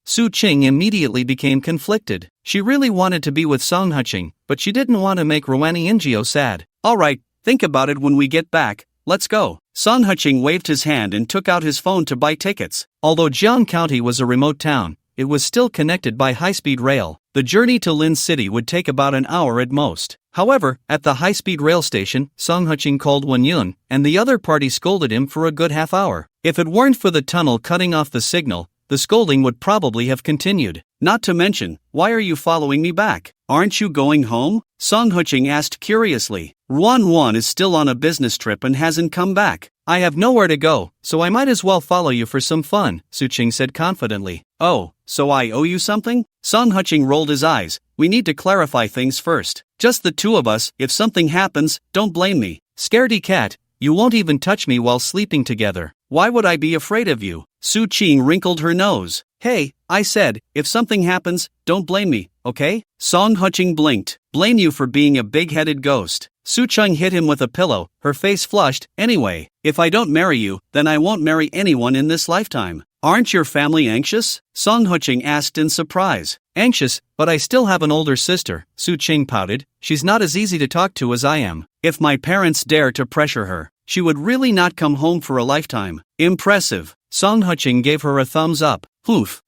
Su Qing immediately became conflicted. She really wanted to be with Song Huching, but she didn't want to make Rowani Ingio sad. Alright, think about it when we get back. Let's go. Song Huching waved his hand and took out his phone to buy tickets. Although Jiang County was a remote town, it was still connected by high-speed rail. The journey to Lin City would take about an hour at most. However, at the high-speed rail station, Song Huching called Wen Yun, and the other party scolded him for a good half hour. If it weren't for the tunnel cutting off the signal, the scolding would probably have continued. Not to mention, why are you following me back? Aren't you going home? Song Huching asked curiously. Ruan is still on a business trip and hasn't come back. I have nowhere to go, so I might as well follow you for some fun, Su Qing said confidently. Oh, so I owe you something? Song Huching rolled his eyes. We need to clarify things first. Just the two of us. If something happens, don't blame me. Scaredy cat, you won't even touch me while sleeping together. Why would I be afraid of you? Su Qing wrinkled her nose. Hey, I said, if something happens, don't blame me, okay? Song Huching blinked. Blame you for being a big-headed ghost. Su Qing hit him with a pillow, her face flushed. Anyway, if I don't marry you, then I won't marry anyone in this lifetime. Aren't your family anxious? Song Huching asked in surprise. Anxious, but I still have an older sister, Su Qing pouted. She's not as easy to talk to as I am. If my parents dare to pressure her, she would really not come home for a lifetime. Impressive. Song Huching gave her a thumbs up.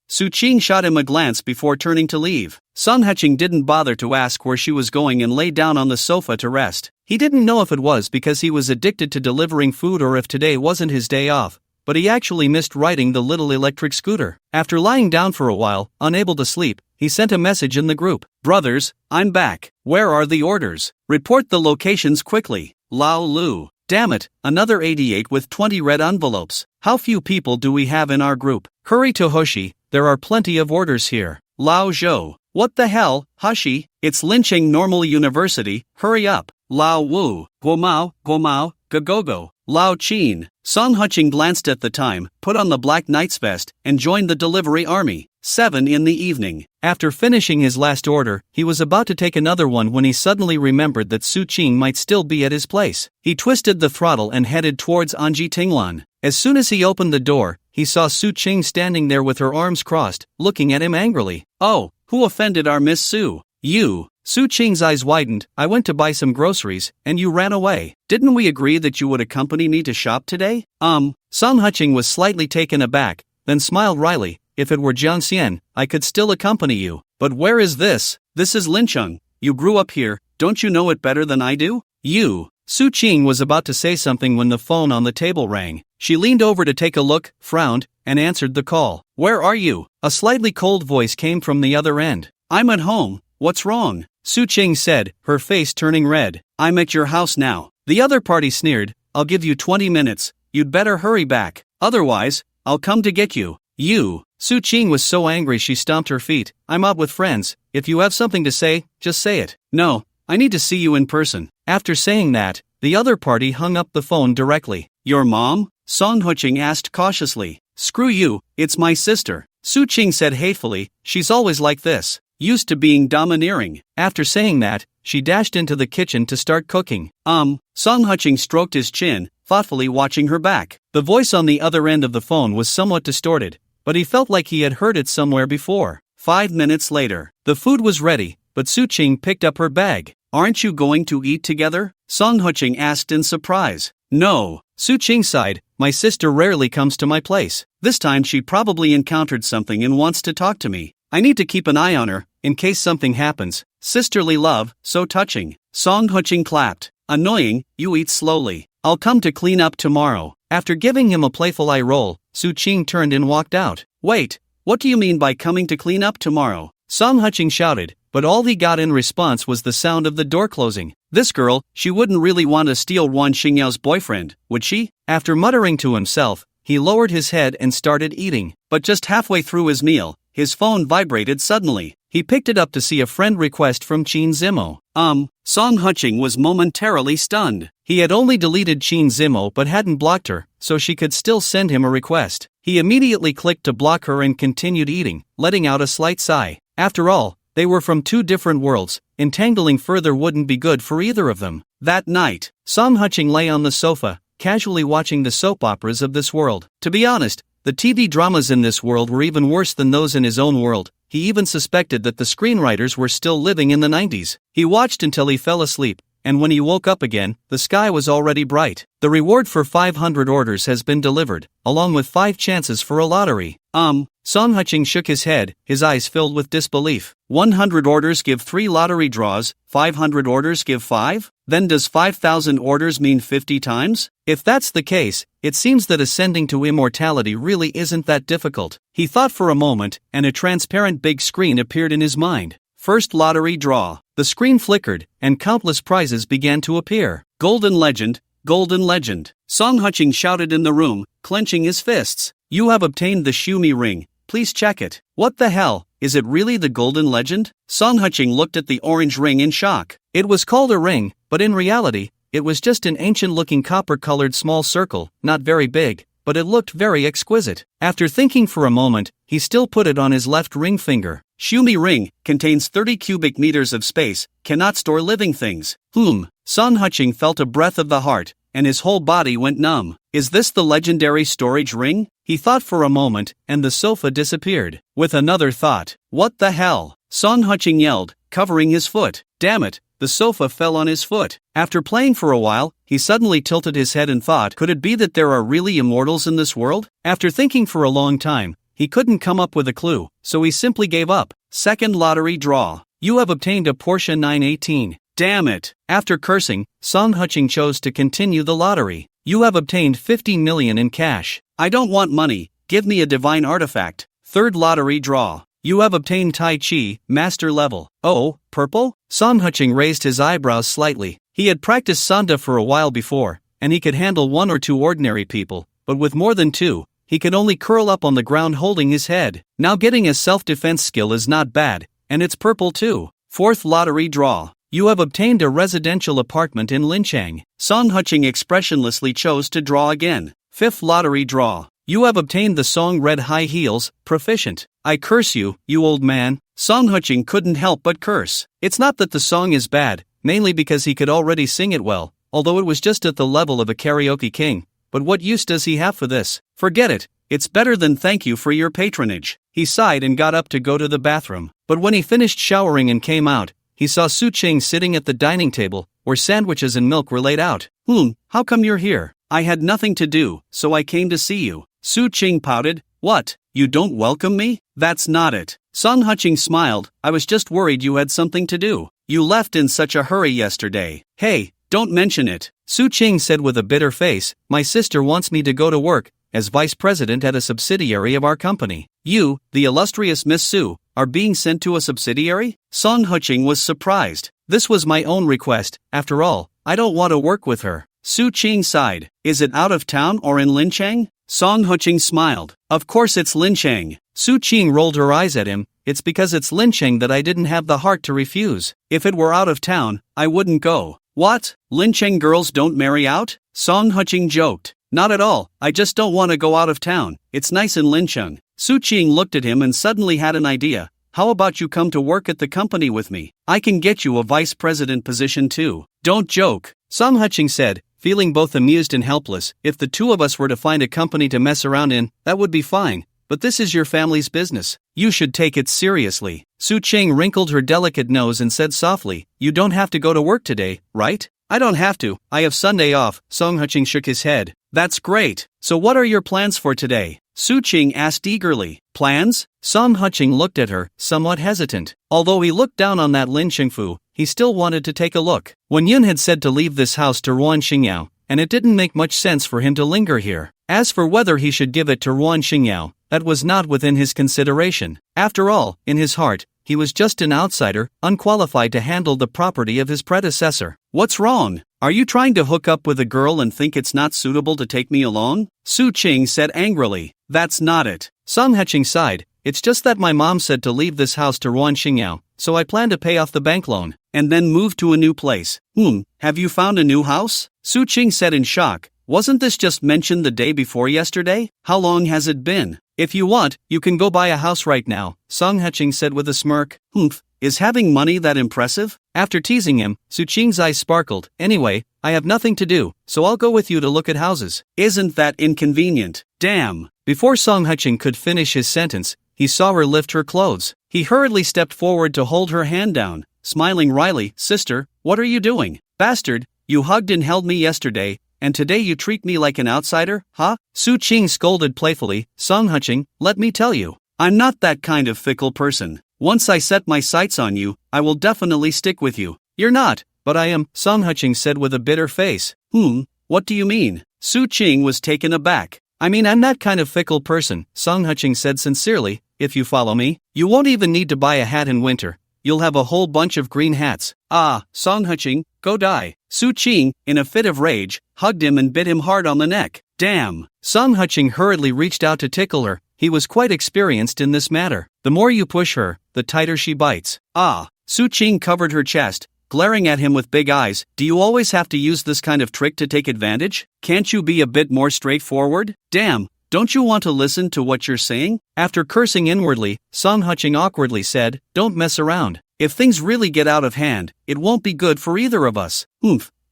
Su Qing shot him a glance before turning to leave. Song Huching didn't bother to ask where she was going and lay down on the sofa to rest. He didn't know if it was because he was addicted to delivering food or if today wasn't his day off, but he actually missed riding the little electric scooter. After lying down for a while, unable to sleep, he sent a message in the group. Brothers, I'm back. Where are the orders? Report the locations quickly. Lao Lu. Damn it, another 88 with 20 red envelopes. How few people do we have in our group? Hurry to Hoshi, there are plenty of orders here. Lao Zhou. What the hell, Hoshi? It's Linqing Normal University, hurry up. Lao Wu. Guomao, Gagogo. Lao Qin. Song Huching glanced at the time, put on the black knight's vest, and joined the delivery army. 7 in the evening. After finishing his last order, he was about to take another one when he suddenly remembered that Su Qing might still be at his place. He twisted the throttle and headed towards Anji Tinglan. As soon as he opened the door, he saw Su Qing standing there with her arms crossed, looking at him angrily. Oh, who offended our Miss Su? You. Su Qing's eyes widened. I went to buy some groceries, and you ran away. Didn't we agree that you would accompany me to shop today? Song Huching was slightly taken aback, then smiled wryly. If it were Jiangxian, I could still accompany you. But where is this? This is Lincheng. You grew up here, don't you know it better than I do? You. Su Qing was about to say something when the phone on the table rang. She leaned over to take a look, frowned, and answered the call. Where are you? A slightly cold voice came from the other end. I'm at home. What's wrong? Su Qing said, her face turning red. I'm at your house now. The other party sneered. I'll give you 20 minutes. You'd better hurry back. Otherwise, I'll come to get you. You. Su Qing was so angry she stomped her feet. I'm out with friends. If you have something to say, just say it. No, I need to see you in person. After saying that, the other party hung up the phone directly. Your mom? Song Huching asked cautiously. Screw you, it's my sister. Su Qing said hatefully, she's always like this. Used to being domineering. After saying that, she dashed into the kitchen to start cooking. Song Huching stroked his chin, thoughtfully watching her back. The voice on the other end of the phone was somewhat distorted, but he felt like he had heard it somewhere before. 5 minutes later, the food was ready, but Su Qing picked up her bag. Aren't you going to eat together? Song Huching asked in surprise. No, Su Qing sighed, my sister rarely comes to my place. This time she probably encountered something and wants to talk to me. I need to keep an eye on her, in case something happens. Sisterly love, so touching. Song Huching clapped. Annoying, you eat slowly. I'll come to clean up tomorrow. After giving him a playful eye roll, Su Qing turned and walked out. Wait, what do you mean by coming to clean up tomorrow? Song Huching shouted, but all he got in response was the sound of the door closing. This girl, she wouldn't really want to steal Wan Xingyao's boyfriend, would she? After muttering to himself, he lowered his head and started eating. But just halfway through his meal, his phone vibrated suddenly. He picked it up to see a friend request from Qin Zimo. Song Huching was momentarily stunned. He had only deleted Qin Zimo but hadn't blocked her, so she could still send him a request. He immediately clicked to block her and continued eating, letting out a slight sigh. After all, they were from two different worlds. Entangling further wouldn't be good for either of them. That night, Song Huching lay on the sofa, casually watching the soap operas of this world. To be honest, the TV dramas in this world were even worse than those in his own world. He even suspected that the screenwriters were still living in the 90s. He watched until he fell asleep, and when he woke up again, the sky was already bright. The reward for 500 orders has been delivered, along with 5 chances for a lottery. Song Huching shook his head, his eyes filled with disbelief. 100 orders give 3 lottery draws, 500 orders give 5? Then does 5,000 orders mean 50 times? If that's the case, it seems that ascending to immortality really isn't that difficult. He thought for a moment, and a transparent big screen appeared in his mind. First lottery draw. The screen flickered, and countless prizes began to appear. Golden legend, golden legend. Song Huching shouted in the room, clenching his fists. You have obtained the Xiumi ring. Please check it. What the hell? Is it really the golden legend? Song Huching looked at the orange ring in shock. It was called a ring, but in reality, it was just an ancient-looking copper-colored small circle, not very big, but it looked very exquisite. After thinking for a moment, he still put it on his left ring finger. Xiumi ring, contains 30 cubic meters of space, cannot store living things. Song Huching felt a breath of the heart, and his whole body went numb. Is this the legendary storage ring? He thought for a moment, and the sofa disappeared. With another thought, what the hell? Song Huching yelled, covering his foot. Damn it, the sofa fell on his foot. After playing for a while, he suddenly tilted his head and thought, could it be that there are really immortals in this world? After thinking for a long time, he couldn't come up with a clue, so he simply gave up. Second lottery draw. You have obtained a Porsche 918. Damn it. After cursing, Song Huching chose to continue the lottery. You have obtained 50 million in cash. I don't want money, give me a divine artifact. Third lottery draw. You have obtained Tai Chi, master level. Oh, purple? Song Huching raised his eyebrows slightly. He had practiced Sanda for a while before, and he could handle 1 or 2 ordinary people, but with more than 2, he could only curl up on the ground holding his head. Now getting a self-defense skill is not bad, and it's purple too. Fourth lottery draw. You have obtained a residential apartment in Linchang. Song Huching expressionlessly chose to draw again. Fifth lottery draw. You have obtained the song Red High Heels, proficient. I curse you, you old man. Song Huching couldn't help but curse. It's not that the song is bad, mainly because he could already sing it well, although it was just at the level of a karaoke king. But what use does he have for this? Forget it. It's better than thank you for your patronage. He sighed and got up to go to the bathroom. But when he finished showering and came out, he saw Su Qing sitting at the dining table, where sandwiches and milk were laid out. How come you're here? I had nothing to do, so I came to see you. Su Qing pouted. What? You don't welcome me? That's not it. Song Huching smiled. I was just worried you had something to do. You left in such a hurry yesterday. Hey, don't mention it. Su Qing said with a bitter face, my sister wants me to go to work as vice president at a subsidiary of our company. You, the illustrious Miss Su, are being sent to a subsidiary? Song Huching was surprised. This was my own request, after all, I don't want to work with her. Su Qing sighed. Is it out of town or in Lincheng? Song Huqing smiled. Of course it's Lincheng. Su Qing rolled her eyes at him. It's because it's Lincheng that I didn't have the heart to refuse. If it were out of town, I wouldn't go. What? Lincheng girls don't marry out? Song Huqing joked. Not at all, I just don't want to go out of town. It's nice in Lincheng. Su Qing looked at him and suddenly had an idea. How about you come to work at the company with me? I can get you a vice president position too. Don't joke, Song Huqing said, feeling both amused and helpless. If the two of us were to find a company to mess around in, that would be fine. But this is your family's business. You should take it seriously. Su Qing wrinkled her delicate nose and said softly, you don't have to go to work today, right? I don't have to, I have Sunday off. Song Huqing shook his head. That's great. So what are your plans for today? Su Qing asked eagerly. Plans? Song Huqing looked at her, somewhat hesitant. Although he looked down on that Lin Chengfu, he still wanted to take a look. When Yun had said to leave this house to Ruan Xingyao, and it didn't make much sense for him to linger here. As for whether he should give it to Ruan Xingyao, that was not within his consideration. After all, in his heart, he was just an outsider, unqualified to handle the property of his predecessor. What's wrong? Are you trying to hook up with a girl and think it's not suitable to take me along? Su Qing said angrily. That's not it. Song Huqing sighed. It's just that my mom said to leave this house to Ruan Xingyao, so I plan to pay off the bank loan, and then move to a new place. Have you found a new house? Su Qing said in shock. Wasn't this just mentioned the day before yesterday? How long has it been? If you want, you can go buy a house right now, Song Huqing said with a smirk. Is having money that impressive? After teasing him, Su Qing's eyes sparkled. Anyway, I have nothing to do, so I'll go with you to look at houses. Isn't that inconvenient? Damn. Before Song Huqing could finish his sentence, he saw her lift her clothes. He hurriedly stepped forward to hold her hand down, smiling wryly. Sister, what are you doing? Bastard, you hugged and held me yesterday, and today you treat me like an outsider, huh? Su Qing scolded playfully. Song Huqing, let me tell you, I'm not that kind of fickle person. Once I set my sights on you, I will definitely stick with you. You're not, but I am, Song Huqing said with a bitter face. What do you mean? Su Qing was taken aback. I mean, I'm that kind of fickle person, Song Huqing said sincerely. If you follow me, you won't even need to buy a hat in winter. You'll have a whole bunch of green hats. Ah, Song Huqing, go die. Su Qing, in a fit of rage, hugged him and bit him hard on the neck. Damn. Song Huqing hurriedly reached out to tickle her. He was quite experienced in this matter. The more you push her, the tighter she bites. Ah. Su Qing covered her chest, glaring at him with big eyes. Do you always have to use this kind of trick to take advantage? Can't you be a bit more straightforward? Damn. Don't you want to listen to what you're saying? After cursing inwardly, Song Huqing awkwardly said, don't mess around. If things really get out of hand, it won't be good for either of us.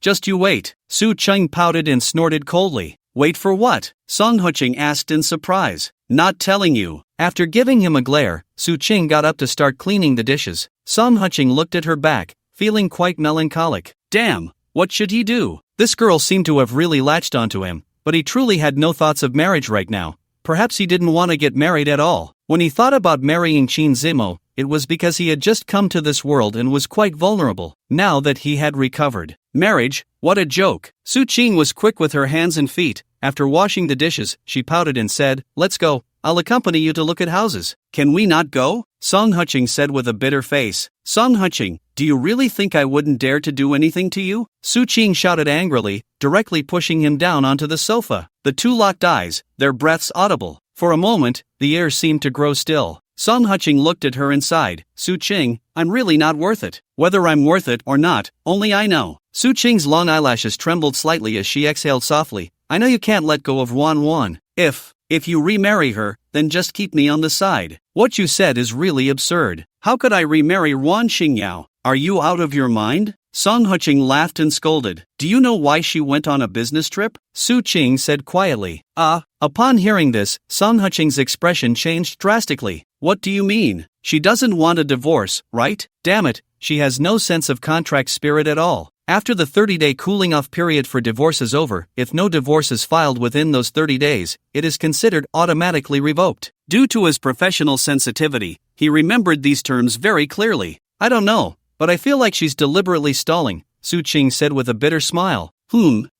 Just you wait. Su Qing pouted and snorted coldly. Wait for what? Song Huqing asked in surprise. Not telling you. After giving him a glare, Su Qing got up to start cleaning the dishes. Song Huqing looked at her back, feeling quite melancholic. Damn, what should he do? This girl seemed to have really latched onto him, but he truly had no thoughts of marriage right now. Perhaps he didn't want to get married at all. When he thought about marrying Qin Zimo, it was because he had just come to this world and was quite vulnerable. Now that he had recovered. Marriage? What a joke. Su Qing was quick with her hands and feet. After washing the dishes, she pouted and said, let's go. I'll accompany you to look at houses. Can we not go? Song Huqing said with a bitter face. Song Huqing, do you really think I wouldn't dare to do anything to you? Su Qing shouted angrily, directly pushing him down onto the sofa. The two locked eyes, their breaths audible. For a moment, the air seemed to grow still. Song Huqing looked at her and sighed. Su Qing, I'm really not worth it. Whether I'm worth it or not, only I know. Su Qing's long eyelashes trembled slightly as she exhaled softly. I know you can't let go of Wan. If you remarry her, then just keep me on the side. What you said is really absurd. How could I remarry Ruan Xingyao? Are you out of your mind? Song Huqing laughed and scolded. Do you know why she went on a business trip? Su Qing said quietly. Upon hearing this, Song Huqing's expression changed drastically. What do you mean? She doesn't want a divorce, right? Damn it, she has no sense of contract spirit at all. After the 30-day cooling-off period for divorce is over, if no divorce is filed within those 30 days, it is considered automatically revoked. Due to his professional sensitivity, he remembered these terms very clearly. I don't know, but I feel like she's deliberately stalling, Su Qing said with a bitter smile.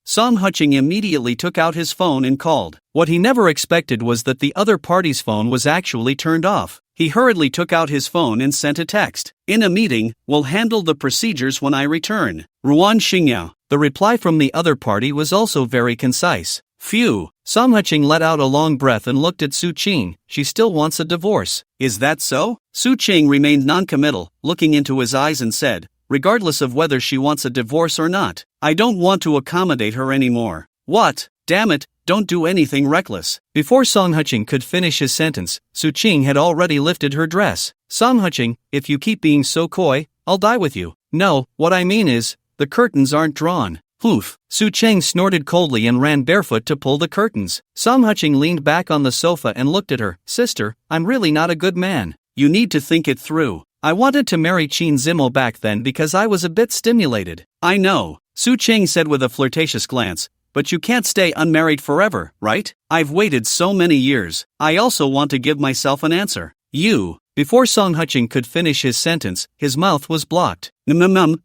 Song Huqing immediately took out his phone and called. What he never expected was that the other party's phone was actually turned off. He hurriedly took out his phone and sent a text. In a meeting, we'll handle the procedures when I return. Ruan Xingyao. The The reply from the other party was also very concise. Phew. Song Qing let out a long breath and looked at Su Qing. She still wants a divorce. Is that so? Su Qing remained noncommittal, looking into his eyes and said, regardless of whether she wants a divorce or not, I don't want to accommodate her anymore. What? Damn it, don't do anything reckless. Before Song Qing could finish his sentence, Su Qing had already lifted her dress. Song Qing, if you keep being so coy, I'll die with you. No, what I mean is, the curtains aren't drawn. Oof. Su Qing snorted coldly and ran barefoot to pull the curtains. Song Qing leaned back on the sofa and looked at her. Sister, I'm really not a good man. You need to think it through. I wanted to marry Qin Zimo back then because I was a bit stimulated. I know, Su Qing said with a flirtatious glance, but you can't stay unmarried forever, right? I've waited so many years. I also want to give myself an answer. You. Before Song Qing could finish his sentence, his mouth was blocked.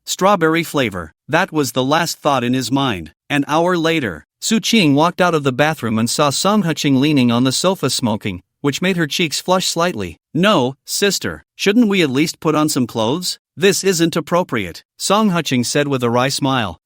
Strawberry flavor. That was the last thought in his mind. An hour later, Su Qing walked out of the bathroom and saw Song Qing leaning on the sofa smoking, which made her cheeks flush slightly. No, sister, shouldn't we at least put on some clothes? This isn't appropriate, Song Qing said with a wry smile.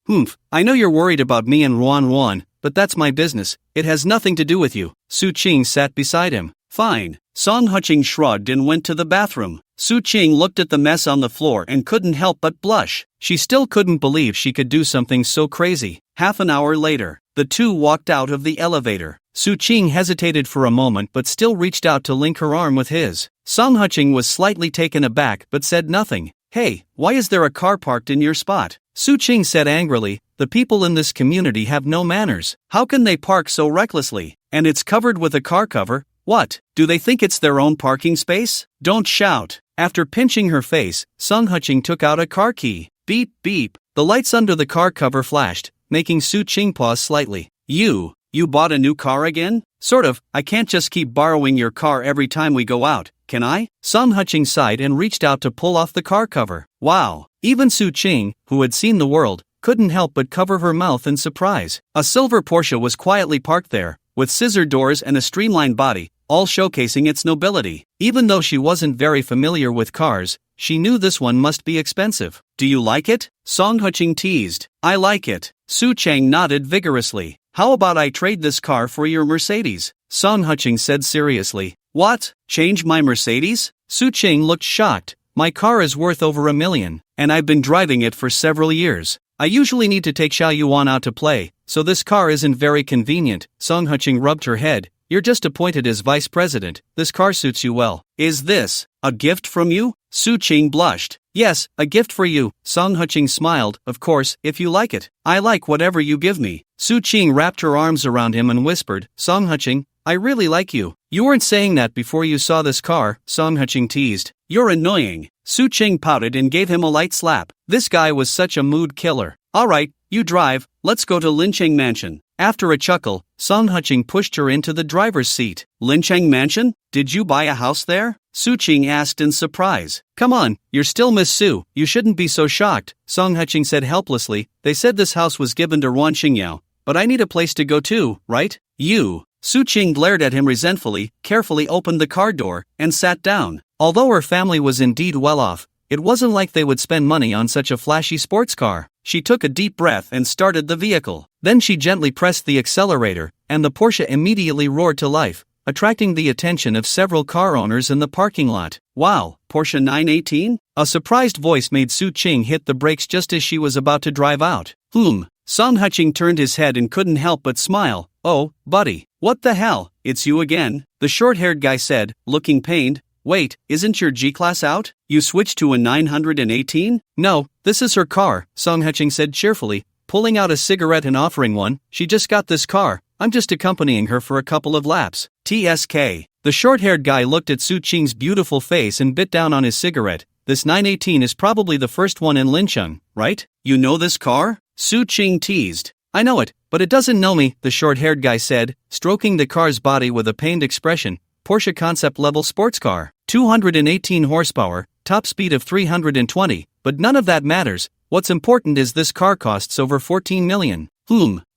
I know you're worried about me and Ruan, but that's my business. It has nothing to do with you. Su Qing sat beside him. Fine. Song Qing shrugged and went to the bathroom. Su Qing looked at the mess on the floor and couldn't help but blush. She still couldn't believe she could do something so crazy. Half an hour later, the two walked out of the elevator. Su Qing hesitated for a moment but still reached out to link her arm with his. Song Qing was slightly taken aback but said nothing. Hey, why is there a car parked in your spot? Su Qing said angrily, the people in this community have no manners. How can they park so recklessly? And it's covered with a car cover? What, do they think it's their own parking space? Don't shout. After pinching her face, Song Qing took out a car key. Beep beep. The lights under the car cover flashed, making Su Qing pause slightly. You bought a new car again? Sort of. I can't just keep borrowing your car every time we go out, can I? Song Qing sighed and reached out to pull off the car cover. Wow. Even Su Qing, who had seen the world, couldn't help but cover her mouth in surprise. A silver Porsche was quietly parked there, with scissor doors and a streamlined body, all showcasing its nobility. Even though she wasn't very familiar with cars, she knew this one must be expensive. Do you like it? Song Qing teased. I like it. Su Qing nodded vigorously. How about I trade this car for your Mercedes? Song Qing said seriously. What? Change my Mercedes? Su Qing looked shocked. My car is worth over $1 million, and I've been driving it for several years. I usually need to take Xia Yuan out to play, so this car isn't very convenient. Song Qing rubbed her head. You're just appointed as vice president. This car suits you well. Is this a gift from you? Su Qing blushed. Yes, a gift for you. Song Qing smiled. Of course, if you like it. I like whatever you give me. Su Qing wrapped her arms around him and whispered, Song Qing, I really like you. You weren't saying that before you saw this car, Song Qing teased. You're annoying. Su Qing pouted and gave him a light slap. This guy was such a mood killer. Alright, you drive, let's go to Lincheng Mansion. After a chuckle, Song Qing pushed her into the driver's seat. Lincheng Mansion? Did you buy a house there? Su Qing asked in surprise. Come on, you're still Miss Su, you shouldn't be so shocked, Song Qing said helplessly. They said this house was given to Ruan Xingyao, but I need a place to go too, right? You. Su Qing glared at him resentfully, carefully opened the car door, and sat down. Although her family was indeed well off, it wasn't like they would spend money on such a flashy sports car. She took a deep breath and started the vehicle. Then she gently pressed the accelerator, and the Porsche immediately roared to life, attracting the attention of several car owners in the parking lot. Wow, Porsche 918? A surprised voice made Su Qing hit the brakes just as she was about to drive out. Song Qing turned his head and couldn't help but smile. Oh, buddy, what the hell, it's you again? The short-haired guy said, looking pained. Wait, isn't your G-Class out? You switched to a 918? No, this is her car, Song Qing said cheerfully, pulling out a cigarette and offering one. She just got this car, I'm just accompanying her for a couple of laps. TSK. The short-haired guy looked at Su Qing's beautiful face and bit down on his cigarette. This 918 is probably the first one in Lincheng, right? You know this car? Su Qing teased. I know it, but it doesn't know me, the short-haired guy said, stroking the car's body with a pained expression. Porsche concept-level sports car, 218 horsepower, top speed of 320, but none of that matters. What's important is this car costs over 14 million.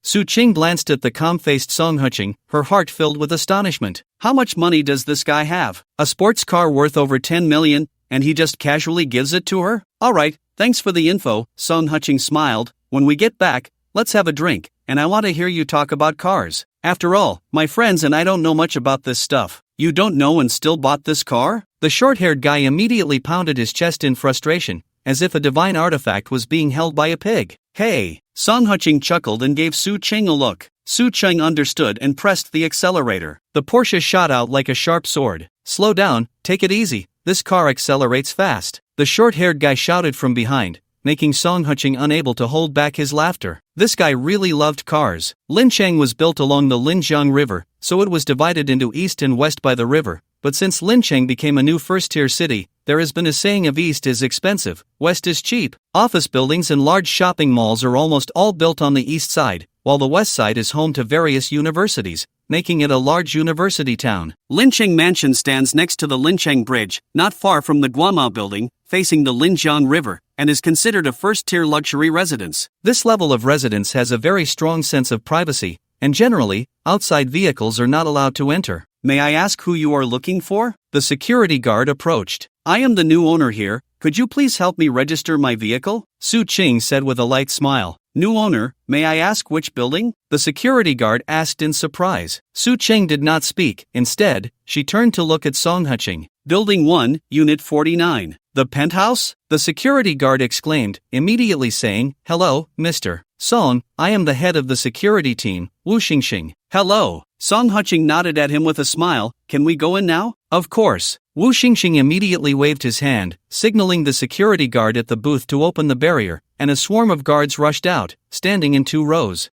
Su Qing glanced at the calm-faced Song Qing, her heart filled with astonishment. How much money does this guy have? A sports car worth over 10 million, and he just casually gives it to her? Alright, thanks for the info, Song Qing smiled. When we get back, let's have a drink, and I want to hear you talk about cars. After all, my friends and I don't know much about this stuff. You don't know and still bought this car? The short-haired guy immediately pounded his chest in frustration, as if a divine artifact was being held by a pig. Hey! Song Qing chuckled and gave Su Qing a look. Su Qing understood and pressed the accelerator. The Porsche shot out like a sharp sword. Slow down, take it easy, this car accelerates fast. The short-haired guy shouted from behind, making Song Qing unable to hold back his laughter. This guy really loved cars. Linchang was built along the Linjiang River, so it was divided into east and west by the river. But since Linchang became a new first-tier city, there has been a saying of east is expensive, west is cheap. Office buildings and large shopping malls are almost all built on the east side, while the west side is home to various universities, making it a large university town. Linchang Mansion stands next to the Linchang Bridge, not far from the Guama Building, facing the Linjiang River, and is considered a first-tier luxury residence. This level of residence has a very strong sense of privacy, and generally, outside vehicles are not allowed to enter. May I ask who you are looking for? The security guard approached. I am the new owner here, could you please help me register my vehicle? Su Qing said with a light smile. New owner, may I ask which building? The security guard asked in surprise. Su Qing did not speak, instead, she turned to look at Song Qing. Building 1, Unit 49. The penthouse? The security guard exclaimed, immediately saying, Hello, Mr. Song, I am the head of the security team, Wu Xingxing. Hello. Song Qing nodded at him with a smile. Can we go in now? Of course. Wu Xingxing immediately waved his hand, signaling the security guard at the booth to open the barrier, and a swarm of guards rushed out, standing in 2 rows.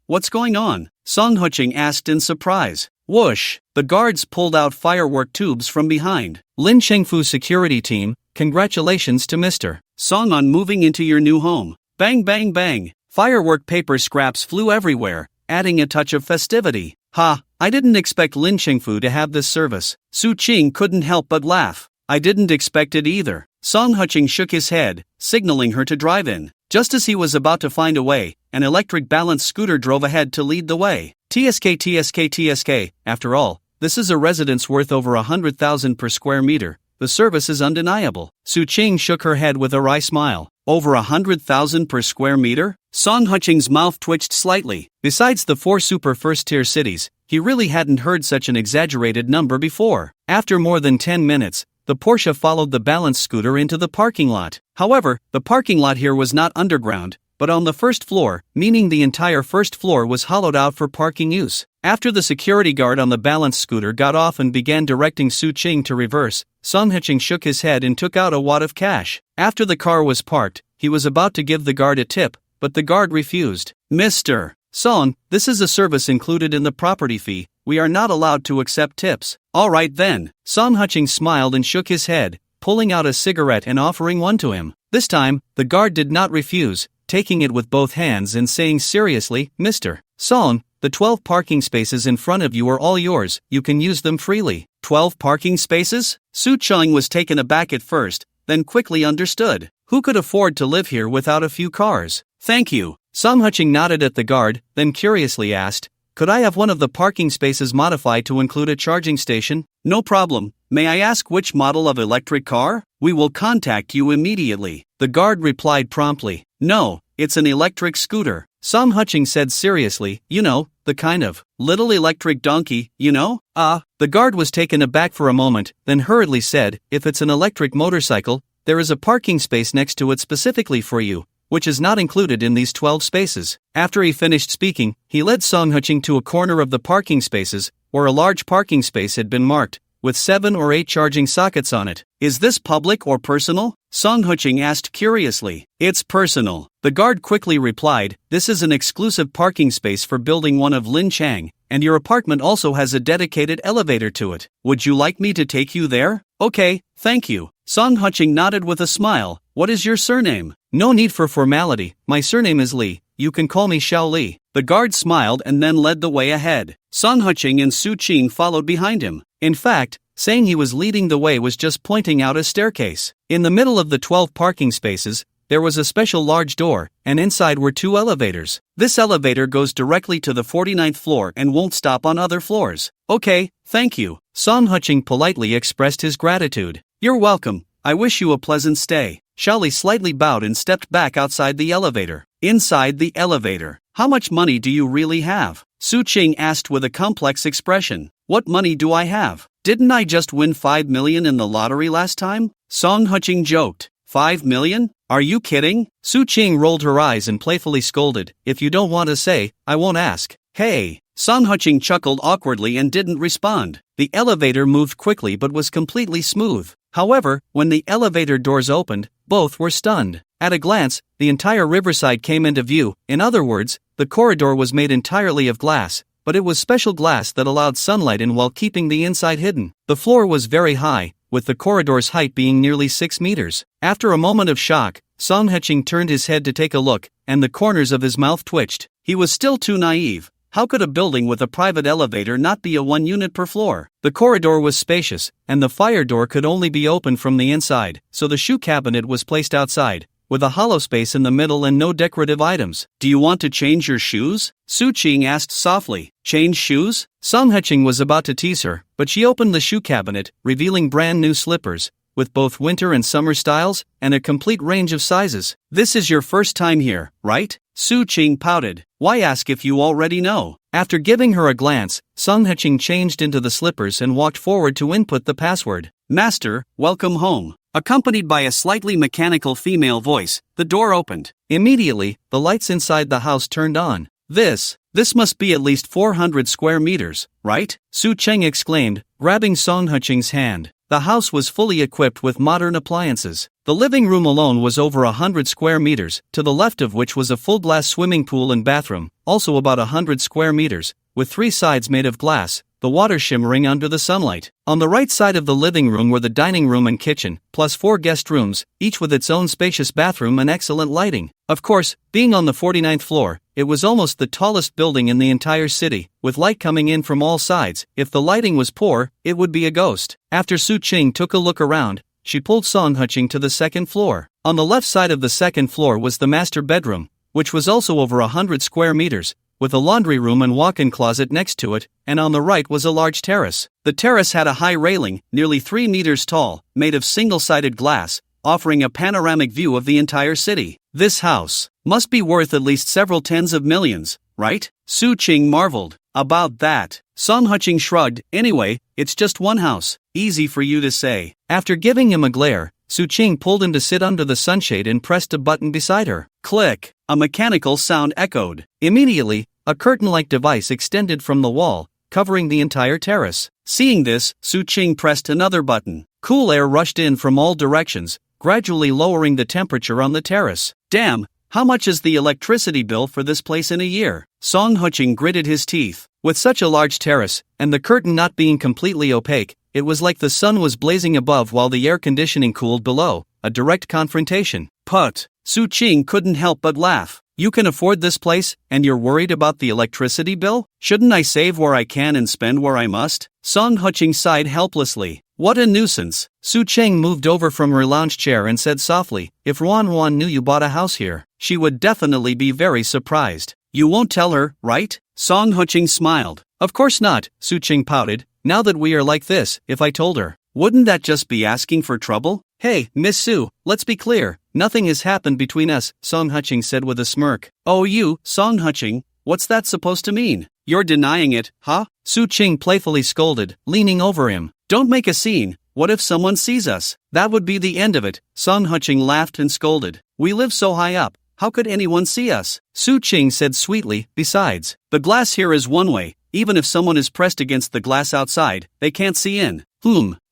What's going on? Song Qing asked in surprise. Whoosh! The guards pulled out firework tubes from behind. Lin Chengfu security team, congratulations to Mr. Song on moving into your new home. Bang bang bang! Firework paper scraps flew everywhere, adding a touch of festivity. Ha! I didn't expect Lin Chengfu to have this service. Su Qing couldn't help but laugh. I didn't expect it either. Song Qing shook his head, signaling her to drive in. Just as he was about to find a way, an electric balance scooter drove ahead to lead the way. TSK. After all, this is a residence worth over 100,000 per square meter. The service is undeniable. Su Qing shook her head with a wry smile. Over 100,000 per square meter? Song Qing's mouth twitched slightly. Besides the 4 super first-tier cities, he really hadn't heard such an exaggerated number before. After more than 10 minutes, the Porsche followed the balance scooter into the parking lot. However, the parking lot here was not underground, but on the first floor, meaning the entire first floor was hollowed out for parking use. After the security guard on the balance scooter got off and began directing Su Qing to reverse, Song Qing shook his head and took out a wad of cash. After the car was parked, he was about to give the guard a tip, but the guard refused. Mr. Song, this is a service included in the property fee. We are not allowed to accept tips. All right then. Song Qing smiled and shook his head, pulling out a cigarette and offering one to him. This time, the guard did not refuse, taking it with both hands and saying seriously, Mr. Song, the 12 parking spaces in front of you are all yours, you can use them freely. 12 parking spaces? Su Qing was taken aback at first, then quickly understood. Who could afford to live here without a few cars? Thank you. Song Qing nodded at the guard, then curiously asked, could I have one of the parking spaces modified to include a charging station? No problem. May I ask which model of electric car? We will contact you immediately. The guard replied promptly. No, it's an electric scooter. Song Qing said seriously, you know, the kind of little electric donkey, you know? The guard was taken aback for a moment, then hurriedly said, if it's an electric motorcycle, there is a parking space next to it specifically for you, which is not included in these 12 spaces. After he finished speaking, he led Song Qing to a corner of the parking spaces, where a large parking space had been marked, with 7 or 8 charging sockets on it. Is this public or personal? Song Qing asked curiously. It's personal. The guard quickly replied, this is an exclusive parking space for building 1 of Lin Chang, and your apartment also has a dedicated elevator to it. Would you like me to take you there? Okay, thank you. Song Qing nodded with a smile. What is your surname? No need for formality, my surname is Li, you can call me Xiao Li. The guard smiled and then led the way ahead. Song Qing and Su Qing followed behind him. In fact, saying he was leading the way was just pointing out a staircase. In the middle of the 12 parking spaces, there was a special large door, and inside were 2 elevators. This elevator goes directly to the 49th floor and won't stop on other floors. Okay, thank you. Song Qing politely expressed his gratitude. You're welcome. I wish you a pleasant stay. Xiao Li slightly bowed and stepped back outside the elevator. Inside the elevator. How much money do you really have? Su Qing asked with a complex expression. What money do I have? Didn't I just win 5 million in the lottery last time? Song Qing joked. 5 million? Are you kidding? Su Qing rolled her eyes and playfully scolded. If you don't want to say, I won't ask. Hey. Song Qing chuckled awkwardly and didn't respond. The elevator moved quickly but was completely smooth. However, when the elevator doors opened, both were stunned. At a glance, the entire riverside came into view. In other words, the corridor was made entirely of glass, but it was special glass that allowed sunlight in while keeping the inside hidden. The floor was very high, with the corridor's height being nearly 6 meters. After a moment of shock, Song Qing turned his head to take a look, and the corners of his mouth twitched. He was still too naive. How could a building with a private elevator not be a 1 unit per floor? The corridor was spacious, and the fire door could only be opened from the inside, so the shoe cabinet was placed outside, with a hollow space in the middle and no decorative items. Do you want to change your shoes? Su Qing asked softly. Change shoes? Song Qing was about to tease her, but she opened the shoe cabinet, revealing brand new slippers, with both winter and summer styles, and a complete range of sizes. This is your first time here, right? Su Qing pouted. Why ask if you already know? After giving her a glance, Song Qing changed into the slippers and walked forward to input the password. Master, welcome home. Accompanied by a slightly mechanical female voice, the door opened. Immediately, the lights inside the house turned on. This must be at least 400 square meters, right? Su Qing exclaimed, grabbing Song Qing's hand. The house was fully equipped with modern appliances. The living room alone was over 100 square meters, to the left of which was a full-glass swimming pool and bathroom, also about 100 square meters, with 3 sides made of glass, the water shimmering under the sunlight. On the right side of the living room were the dining room and kitchen, plus 4 guest rooms, each with its own spacious bathroom and excellent lighting. Of course, being on the 49th floor, it was almost the tallest building in the entire city, with light coming in from all sides. If the lighting was poor, it would be a ghost. After Su Qing took a look around, she pulled Song Qing to the 2nd floor. On the left side of the 2nd floor was the master bedroom, which was also over 100 square meters, with a laundry room and walk-in closet next to it, and on the right was a large terrace. The terrace had a high railing, nearly 3 meters tall, made of single-sided glass, offering a panoramic view of the entire city. This house must be worth at least several tens of millions, right? Su Qing marveled. About that. Song Qing shrugged. Anyway, it's just one house. Easy for you to say. After giving him a glare, Su Qing pulled him to sit under the sunshade and pressed a button beside her. Click. A mechanical sound echoed. Immediately, a curtain-like device extended from the wall, covering the entire terrace. Seeing this, Su Qing pressed another button. Cool air rushed in from all directions, gradually lowering the temperature on the terrace. Damn, how much is the electricity bill for this place in a year? Song Qing gritted his teeth. With such a large terrace, and the curtain not being completely opaque, it was like the sun was blazing above while the air conditioning cooled below, a direct confrontation. Put. Su Qing couldn't help but laugh. You can afford this place, and you're worried about the electricity bill? Shouldn't I save where I can and spend where I must? Song Qing sighed helplessly. What a nuisance. Su Qing moved over from her lounge chair and said softly, if Ruan knew you bought a house here, she would definitely be very surprised. You won't tell her, right? Song Qing smiled. Of course not, Su Qing pouted. Now that we are like this, if I told her, wouldn't that just be asking for trouble? Hey, Miss Su, let's be clear. Nothing has happened between us, Song Qing said with a smirk. Oh you, Song Qing, what's that supposed to mean? You're denying it, huh? Su Qing playfully scolded, leaning over him. Don't make a scene. What if someone sees us? That would be the end of it. Song Qing laughed and scolded. We live so high up. How could anyone see us? Su Qing said sweetly, besides, the glass here is one way. Even if someone is pressed against the glass outside, they can't see in.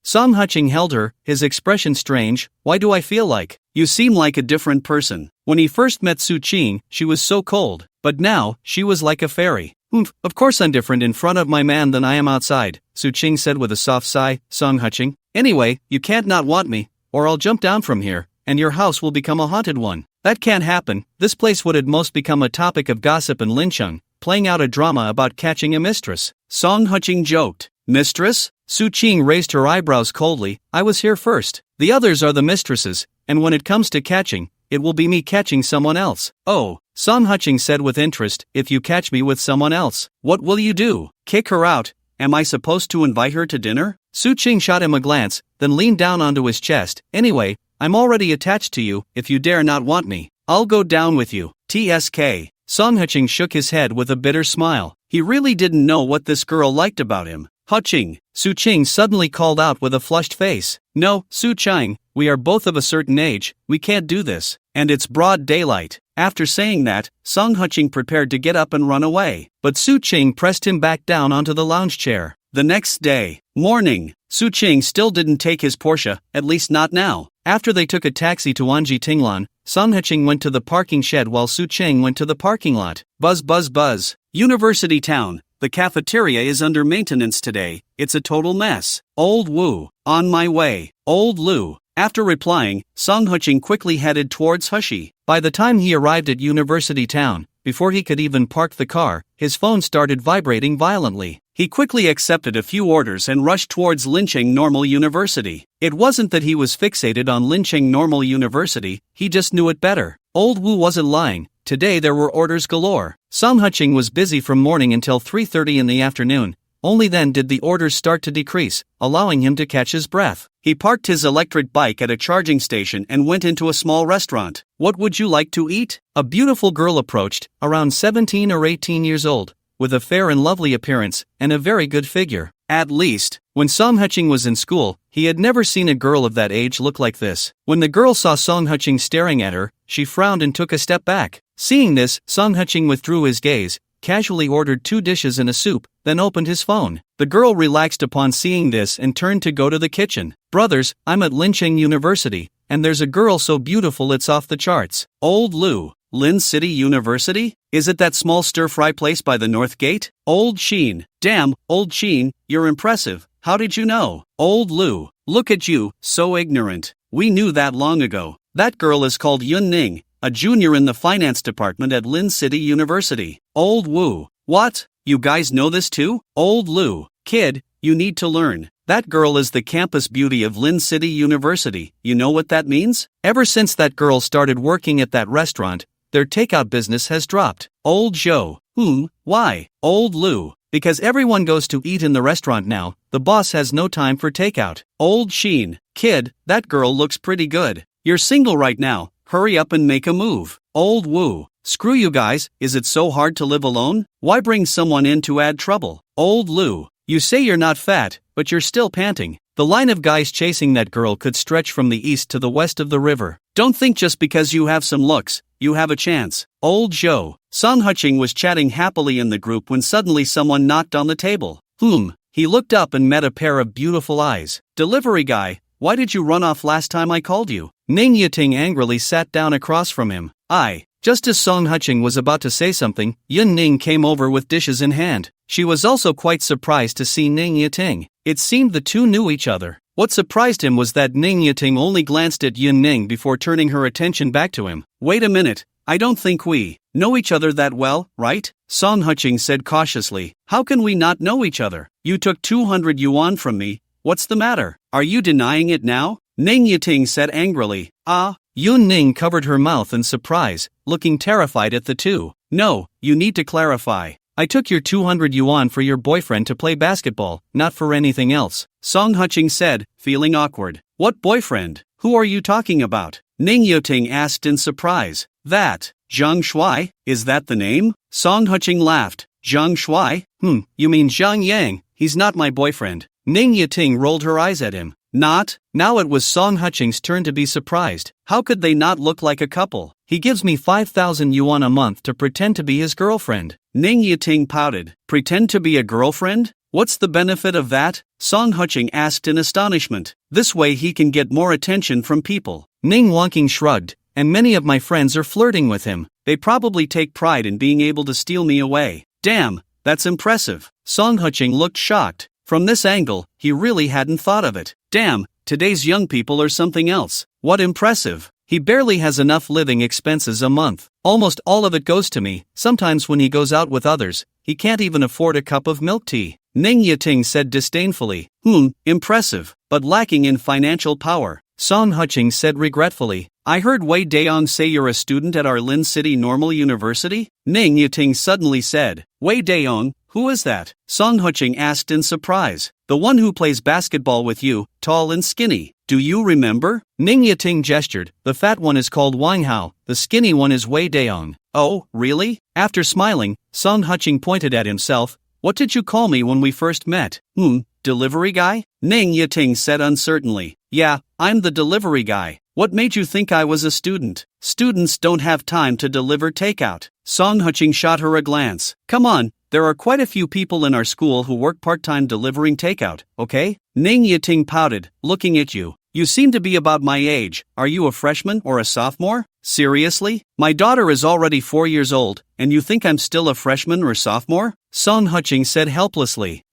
Song Qing held her, his expression strange. Why do I feel like? You seem like a different person. When he first met Su Qing, she was so cold, but now, she was like a fairy. Of course I'm different in front of my man than I am outside, Su Qing said with a soft sigh. Song Qing. Anyway, you can't not want me, or I'll jump down from here, and your house will become a haunted one. That can't happen. This place would at most become a topic of gossip and lynching, playing out a drama about catching a mistress. Song Qing joked. Mistress? Su Qing raised her eyebrows coldly. I was here first. The others are the mistresses, and when it comes to catching, it will be me catching someone else. Oh, Song Qing said with interest, if you catch me with someone else, what will you do? Kick her out? Am I supposed to invite her to dinner? Su Qing shot him a glance, then leaned down onto his chest. Anyway, I'm already attached to you. If you dare not want me, I'll go down with you. TSK. Song Qing shook his head with a bitter smile. He really didn't know what this girl liked about him. Qing. Su Qing suddenly called out with a flushed face. No, Su Qing, we are both of a certain age, we can't do this, and it's broad daylight. After saying that, Song Qing prepared to get up and run away, but Su Qing pressed him back down onto the lounge chair. The next day, morning, Su Qing still didn't take his Porsche, at least not now. After they took a taxi to Wanji Tinglan, Song Qing went to the parking shed while Su Qing went to the parking lot. Buzz buzz buzz. University Town. The cafeteria is under maintenance today, it's a total mess. Old Wu. On my way. Old Lu. After replying, Song Qing quickly headed towards Hushi. By the time he arrived at University Town, before he could even park the car, his phone started vibrating violently. He quickly accepted a few orders and rushed towards Linqing Normal University. It wasn't that he was fixated on Linqing Normal University, he just knew it better. Old Wu wasn't lying. Today there were orders galore. Song Qing was busy from morning until 3:30 in the afternoon. Only then did the orders start to decrease, allowing him to catch his breath. He parked his electric bike at a charging station and went into a small restaurant. What would you like to eat? A beautiful girl approached, around 17 or 18 years old, with a fair and lovely appearance and a very good figure. At least, when Song Qing was in school, he had never seen a girl of that age look like this. When the girl saw Song Qing staring at her, she frowned and took a step back. Seeing this, Song Qing withdrew his gaze, casually ordered 2 dishes and a soup, then opened his phone. The girl relaxed upon seeing this and turned to go to the kitchen. Brothers, I'm at Linqing University, and there's a girl so beautiful it's off the charts. Old Lu. Lin City University? Is it that small stir-fry place by the North Gate? Old Sheen. Damn, Old Sheen, you're impressive. How did you know? Old Lu. Look at you, so ignorant. We knew that long ago. That girl is called Yun Ning, a junior in the finance department at Lin City University. Old Wu. What? You guys know this too? Old Lu. Kid, you need to learn. That girl is the campus beauty of Lin City University. You know what that means? Ever since that girl started working at that restaurant, their takeout business has dropped. Old Zhou. Why? Old Lu. Because everyone goes to eat in the restaurant now, the boss has no time for takeout. Old Sheen. Kid, that girl looks pretty good. You're single right now, hurry up and make a move. Old Wu. Screw you guys, is it so hard to live alone? Why bring someone in to add trouble? Old Lu. You say you're not fat, but you're still panting. The line of guys chasing that girl could stretch from the east to the west of the river. Don't think just because you have some looks, you have a chance. Old Zhou. Song Qing was chatting happily in the group when suddenly someone knocked on the table. He looked up and met a pair of beautiful eyes. Delivery guy, why did you run off last time I called you? Ning Yiting angrily sat down across from him. Just as Song Qing was about to say something, Yun Ning came over with dishes in hand. She was also quite surprised to see Ning Yiting. It seemed the two knew each other. What surprised him was that Ning Yiting only glanced at Yun Ning before turning her attention back to him. Wait a minute, I don't think we know each other that well, right? Song Qing said cautiously. How can we not know each other? You took 200 yuan from me, what's the matter? Are you denying it now? Ning Yiting said angrily. Yun Ning covered her mouth in surprise, looking terrified at the two. No, you need to clarify. I took your 200 yuan for your boyfriend to play basketball, not for anything else. Song Qing said, feeling awkward. What boyfriend? Who are you talking about? Ning Yiting asked in surprise. That, Zhang Shuai? Is that the name? Song Qing laughed. Zhang Shuai? You mean Zhang Yang? He's not my boyfriend. Ning Yiting rolled her eyes at him. Not? Now it was Song Qing's turn to be surprised. How could they not look like a couple? He gives me 5,000 yuan a month to pretend to be his girlfriend. Ning Yiting pouted. Pretend to be a girlfriend? What's the benefit of that? Song Qing asked in astonishment. This way he can get more attention from people. Ning Wanqing shrugged. And many of my friends are flirting with him. They probably take pride in being able to steal me away. Damn, that's impressive. Song Qing looked shocked. From this angle, he really hadn't thought of it. Damn, today's young people are something else. What impressive. He barely has enough living expenses a month. Almost all of it goes to me. Sometimes when he goes out with others, he can't even afford a cup of milk tea. Ning Yiting said disdainfully. Impressive, but lacking in financial power. Song Qing said regretfully. I heard Wei Daong say you're a student at our Lin City Normal University? Ning Yiting suddenly said. Wei Daong? Who is that? Song Qing asked in surprise. The one who plays basketball with you, tall and skinny. Do you remember? Ning Yiting gestured. The fat one is called Wang Hao, the skinny one is Wei Daong. Oh, really? After smiling, Song Huching pointed at himself. What did you call me when we first met? Delivery guy? Ning Yating said uncertainly. Yeah, I'm the delivery guy. What made you think I was a student? Students don't have time to deliver takeout. Song Huching shot her a glance. Come on, there are quite a few people in our school who work part-time delivering takeout, okay? Ning Yating pouted, looking at you. You seem to be about my age. Are you a freshman or a sophomore? Seriously? My daughter is already 4 years old, and you think I'm still a freshman or sophomore? Song Huching said helplessly.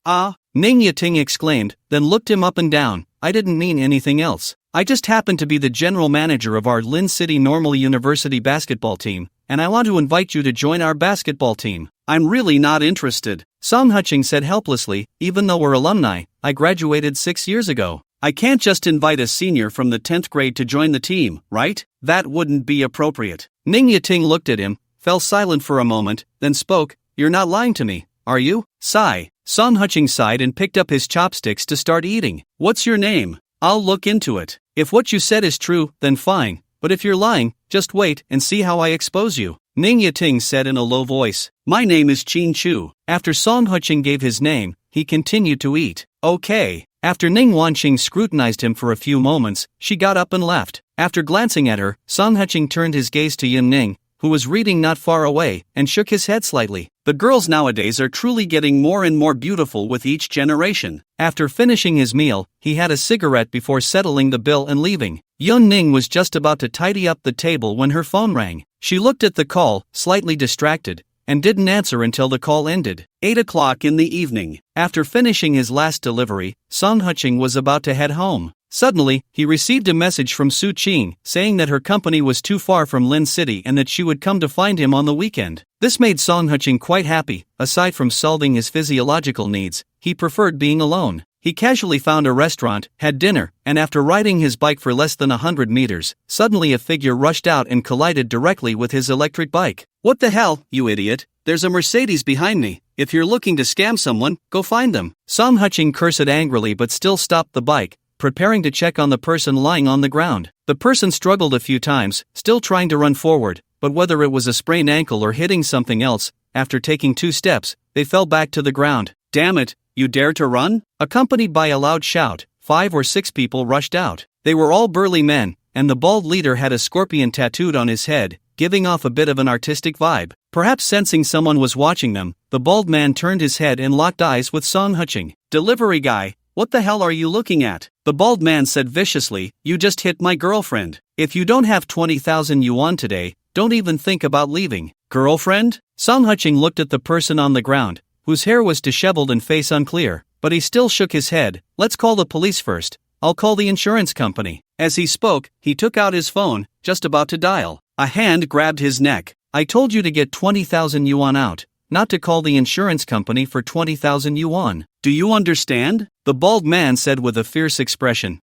Ning Yating exclaimed, then looked him up and down. I didn't mean anything else. I just happen to be the general manager of our Lin City Normal University basketball team, and I want to invite you to join our basketball team. I'm really not interested. Song Huching said helplessly, even though we're alumni, I graduated 6 years ago. I can't just invite a senior from the 10th grade to join the team, right? That wouldn't be appropriate. Ning Yating looked at him, fell silent for a moment, then spoke. You're not lying to me, are you? Sigh. Song Huching sighed and picked up his chopsticks to start eating. What's your name? I'll look into it. If what you said is true, then fine. But if you're lying, just wait and see how I expose you. Ning Yating said in a low voice. My name is Qin Chu. After Song Huching gave his name, he continued to eat. Okay. After Ning Wanqing scrutinized him for a few moments, she got up and left. After glancing at her, Song Huching turned his gaze to Yin Ning, who was reading not far away, and shook his head slightly. The girls nowadays are truly getting more and more beautiful with each generation. After finishing his meal, he had a cigarette before settling the bill and leaving. Yun Ning was just about to tidy up the table when her phone rang. She looked at the call, slightly distracted, and didn't answer until the call ended. 8 o'clock in the evening. After finishing his last delivery, Song Huching was about to head home. Suddenly, he received a message from Su Qing, saying that her company was too far from Lin City and that she would come to find him on the weekend. This made Song Huching quite happy. Aside from solving his physiological needs, he preferred being alone. He casually found a restaurant, had dinner, and after riding his bike for less than 100 meters, suddenly a figure rushed out and collided directly with his electric bike. What the hell, you idiot? There's a Mercedes behind me. If you're looking to scam someone, go find them. Song Huching cursed angrily but still stopped the bike, preparing to check on the person lying on the ground. The person struggled a few times, still trying to run forward, but whether it was a sprained ankle or hitting something else, after taking 2 steps, they fell back to the ground. Damn it, you dare to run? Accompanied by a loud shout, 5 or 6 people rushed out. They were all burly men, and the bald leader had a scorpion tattooed on his head, giving off a bit of an artistic vibe. Perhaps sensing someone was watching them, the bald man turned his head and locked eyes with Song Huching. Delivery guy, what the hell are you looking at? The bald man said viciously, you just hit my girlfriend. If you don't have 20,000 yuan today, don't even think about leaving. Girlfriend? Song Huching looked at the person on the ground, whose hair was disheveled and face unclear, but he still shook his head. Let's call the police first. I'll call the insurance company. As he spoke, he took out his phone, just about to dial. A hand grabbed his neck. I told you to get 20,000 yuan out, not to call the insurance company for 20,000 yuan. Do you understand? The bald man said with a fierce expression.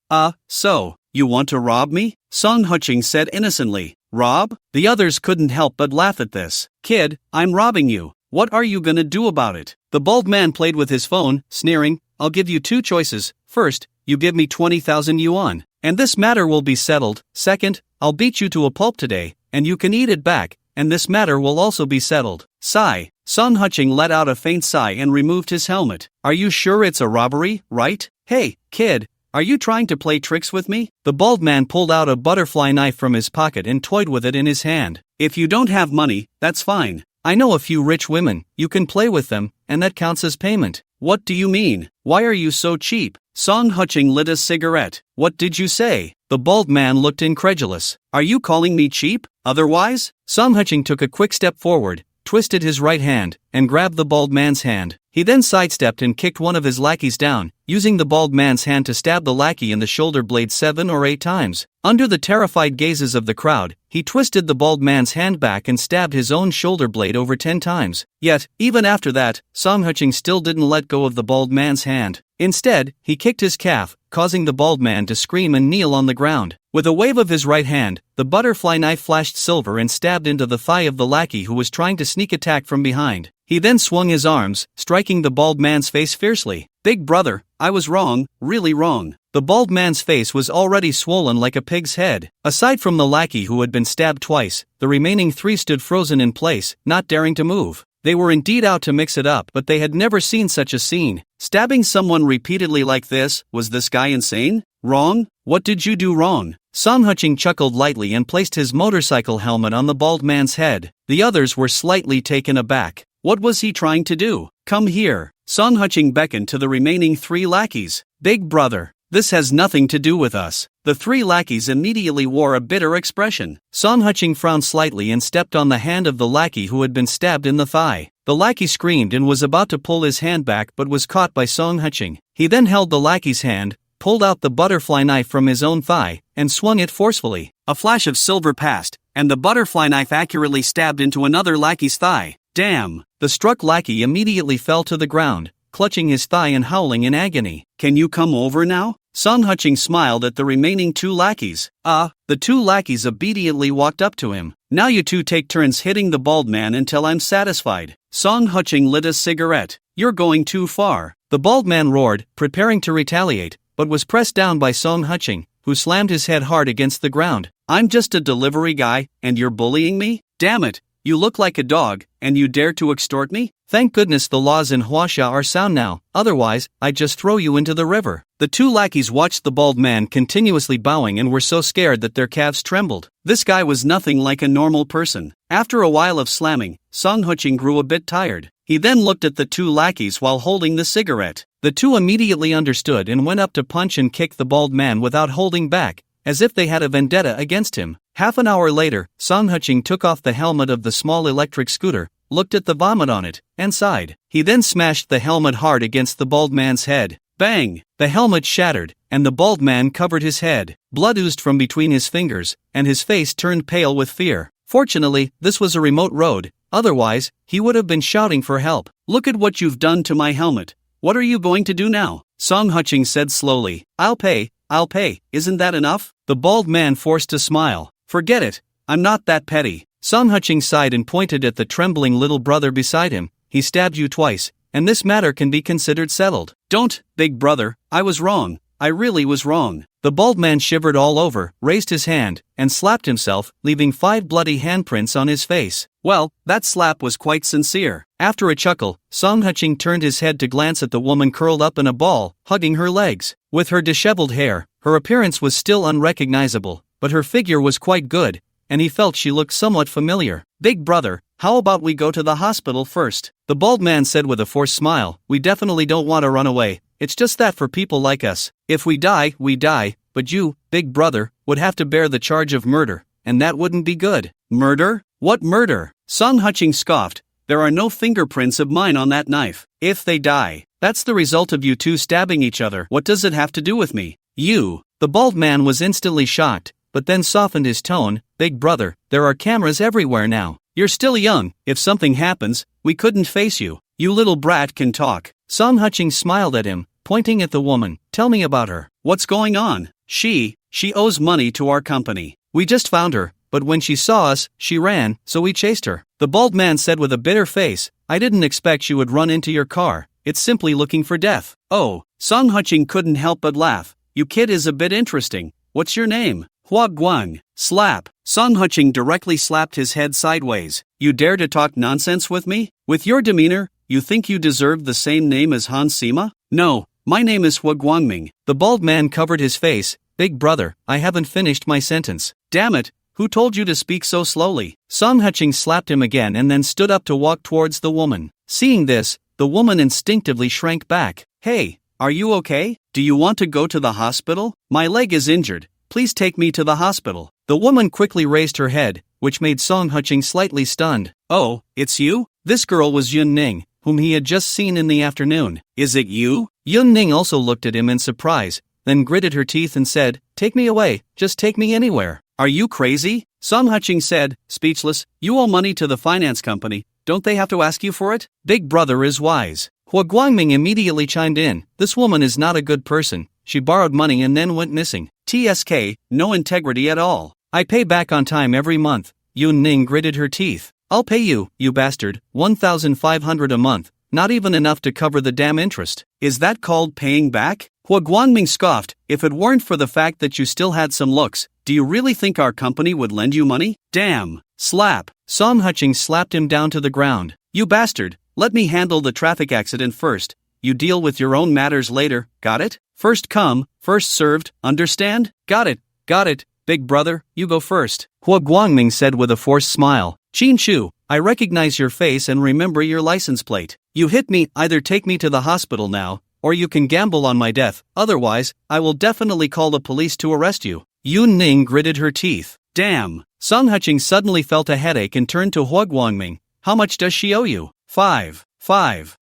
So, you want to rob me? Song Huching said innocently. Rob? The others couldn't help but laugh at this. Kid, I'm robbing you. What are you gonna do about it? The bald man played with his phone, sneering. I'll give you 2 choices. First, you give me 20,000 yuan, and this matter will be settled. Second, I'll beat you to a pulp today, and you can eat it back, and this matter will also be settled. Sigh. Song Huching let out a faint sigh and removed his helmet. Are you sure it's a robbery, right? Hey, kid, are you trying to play tricks with me? The bald man pulled out a butterfly knife from his pocket and toyed with it in his hand. If you don't have money, that's fine. I know a few rich women, you can play with them, and that counts as payment. What do you mean? Why are you so cheap? Song Huching lit a cigarette. What did you say? The bald man looked incredulous. Are you calling me cheap? Otherwise? Song Huching took a quick step forward, twisted his right hand, and grabbed the bald man's hand. He then sidestepped and kicked one of his lackeys down, using the bald man's hand to stab the lackey in the shoulder blade 7 or 8 times. Under the terrified gazes of the crowd, he twisted the bald man's hand back and stabbed his own shoulder blade over 10 times. Yet, even after that, Song Huching still didn't let go of the bald man's hand. Instead, he kicked his calf, causing the bald man to scream and kneel on the ground. With a wave of his right hand, the butterfly knife flashed silver and stabbed into the thigh of the lackey who was trying to sneak attack from behind. He then swung his arms, striking the bald man's face fiercely. "Big brother, I was wrong, really wrong." The bald man's face was already swollen like a pig's head. Aside from the lackey who had been stabbed twice, the remaining 3 stood frozen in place, not daring to move. They were indeed out to mix it up, but they had never seen such a scene. Stabbing someone repeatedly like this, was this guy insane? Wrong? What did you do wrong? Su Qing chuckled lightly and placed his motorcycle helmet on the bald man's head. The others were slightly taken aback. What was he trying to do? "Come here." Su Qing beckoned to the remaining 3 lackeys. "Big brother, this has nothing to do with us." The 3 lackeys immediately wore a bitter expression. Su Qing frowned slightly and stepped on the hand of the lackey who had been stabbed in the thigh. The lackey screamed and was about to pull his hand back but was caught by Su Qing. He then held the lackey's hand, pulled out the butterfly knife from his own thigh, and swung it forcefully. A flash of silver passed, and the butterfly knife accurately stabbed into another lackey's thigh. Damn! The struck lackey immediately fell to the ground, clutching his thigh and howling in agony. "Can you come over now?" Su Qing smiled at the remaining 2 lackeys. The 2 lackeys obediently walked up to him. "Now you 2 take turns hitting the bald man until I'm satisfied." Su Qing lit a cigarette. "You're going too far." The bald man roared, preparing to retaliate, but was pressed down by Su Qing, who slammed his head hard against the ground. "I'm just a delivery guy, and you're bullying me? Damn it! You look like a dog, and you dare to extort me? Thank goodness the laws in Huaxia are sound now, otherwise, I'd just throw you into the river." The 2 lackeys watched the bald man continuously bowing and were so scared that their calves trembled. This guy was nothing like a normal person. After a while of slamming, Su Qing grew a bit tired. He then looked at the 2 lackeys while holding the cigarette. The 2 immediately understood and went up to punch and kick the bald man without holding back, as if they had a vendetta against him. Half an hour later, Su Qing took off the helmet of the small electric scooter, looked at the vomit on it, and sighed. He then smashed the helmet hard against the bald man's head. Bang! The helmet shattered, and the bald man covered his head. Blood oozed from between his fingers, and his face turned pale with fear. Fortunately, this was a remote road, otherwise, he would have been shouting for help. "Look at what you've done to my helmet. What are you going to do now?" Su Qing said slowly. I'll pay, isn't that enough?" The bald man forced a smile. "Forget it, I'm not that petty." Su Qing sighed and pointed at the trembling little brother beside him. "He stabbed you twice, and this matter can be considered settled." "Don't, big brother, I was wrong, I really was wrong." The bald man shivered all over, raised his hand, and slapped himself, leaving 5 bloody handprints on his face. Well, that slap was quite sincere. After a chuckle, Su Qing turned his head to glance at the woman curled up in a ball, hugging her legs. With her disheveled hair, her appearance was still unrecognizable, but her figure was quite good, and he felt she looked somewhat familiar. "Big brother, how about we go to the hospital first?" The bald man said with a forced smile. "We definitely don't want to run away, it's just that for people like us, if we die, we die, but you, big brother, would have to bear the charge of murder, and that wouldn't be good." "Murder? What murder?" Su Qing scoffed. "There are no fingerprints of mine on that knife. If they die, that's the result of you 2 stabbing each other. What does it have to do with me?" "You." The bald man was instantly shocked, but then softened his tone. "Big brother, there are cameras everywhere now. You're still young, if something happens, we couldn't face you. You little brat can talk." Su Qing smiled at him, pointing at the woman. "Tell me about her. What's going on?" She owes money to our company. We just found her, but when she saw us, she ran, so we chased her." The bald man said with a bitter face. "I didn't expect she would run into your car, it's simply looking for death." "Oh." Su Qing couldn't help but laugh. "You kid is a bit interesting. What's your name?" "Hua Guang." Slap. Su Qing directly slapped his head sideways. "You dare to talk nonsense with me? With your demeanor, you think you deserve the same name as Han Sima? No, my name is Hua Guangming." The bald man covered his face. "Big brother, I haven't finished my sentence." "Damn it, who told you to speak so slowly?" Su Qing slapped him again and then stood up to walk towards the woman. Seeing this, the woman instinctively shrank back. "Hey, are you okay? Do you want to go to the hospital? My leg is injured. Please take me to the hospital." The woman quickly raised her head, which made Su Qing slightly stunned. "Oh, it's you?" This girl was Yun Ning, whom he had just seen in the afternoon. "Is it you?" Yun Ning also looked at him in surprise, then gritted her teeth and said, "Take me away, just take me anywhere." "Are you crazy?" Su Qing said, speechless. "You owe money to the finance company, don't they have to ask you for it?" "Big brother is wise." Hua Guangming immediately chimed in. "This woman is not a good person, she borrowed money and then went missing. TSK, no integrity at all. I pay back on time every month. Yun Ning gritted her teeth. I'll pay you, you bastard, 1,500 a month, not even enough to cover the damn interest. Is that called paying back? Hua Guangming scoffed. If it weren't for the fact that you still had some looks, do you really think our company would lend you money? Damn. Slap. Song Huching slapped him down to the ground. You bastard, let me handle the traffic accident first. You deal with your own matters later, got it? First come, first served, understand? Got it, big brother, you go first. Hua Guangming said with a forced smile. Qin Shu, I recognize your face and remember your license plate. You hit me, either take me to the hospital now, or you can gamble on my death, otherwise, I will definitely call the police to arrest you. Yun Ning gritted her teeth. Damn. Song Huching suddenly felt a headache and turned to Hua Guangming. How much does she owe you? 5.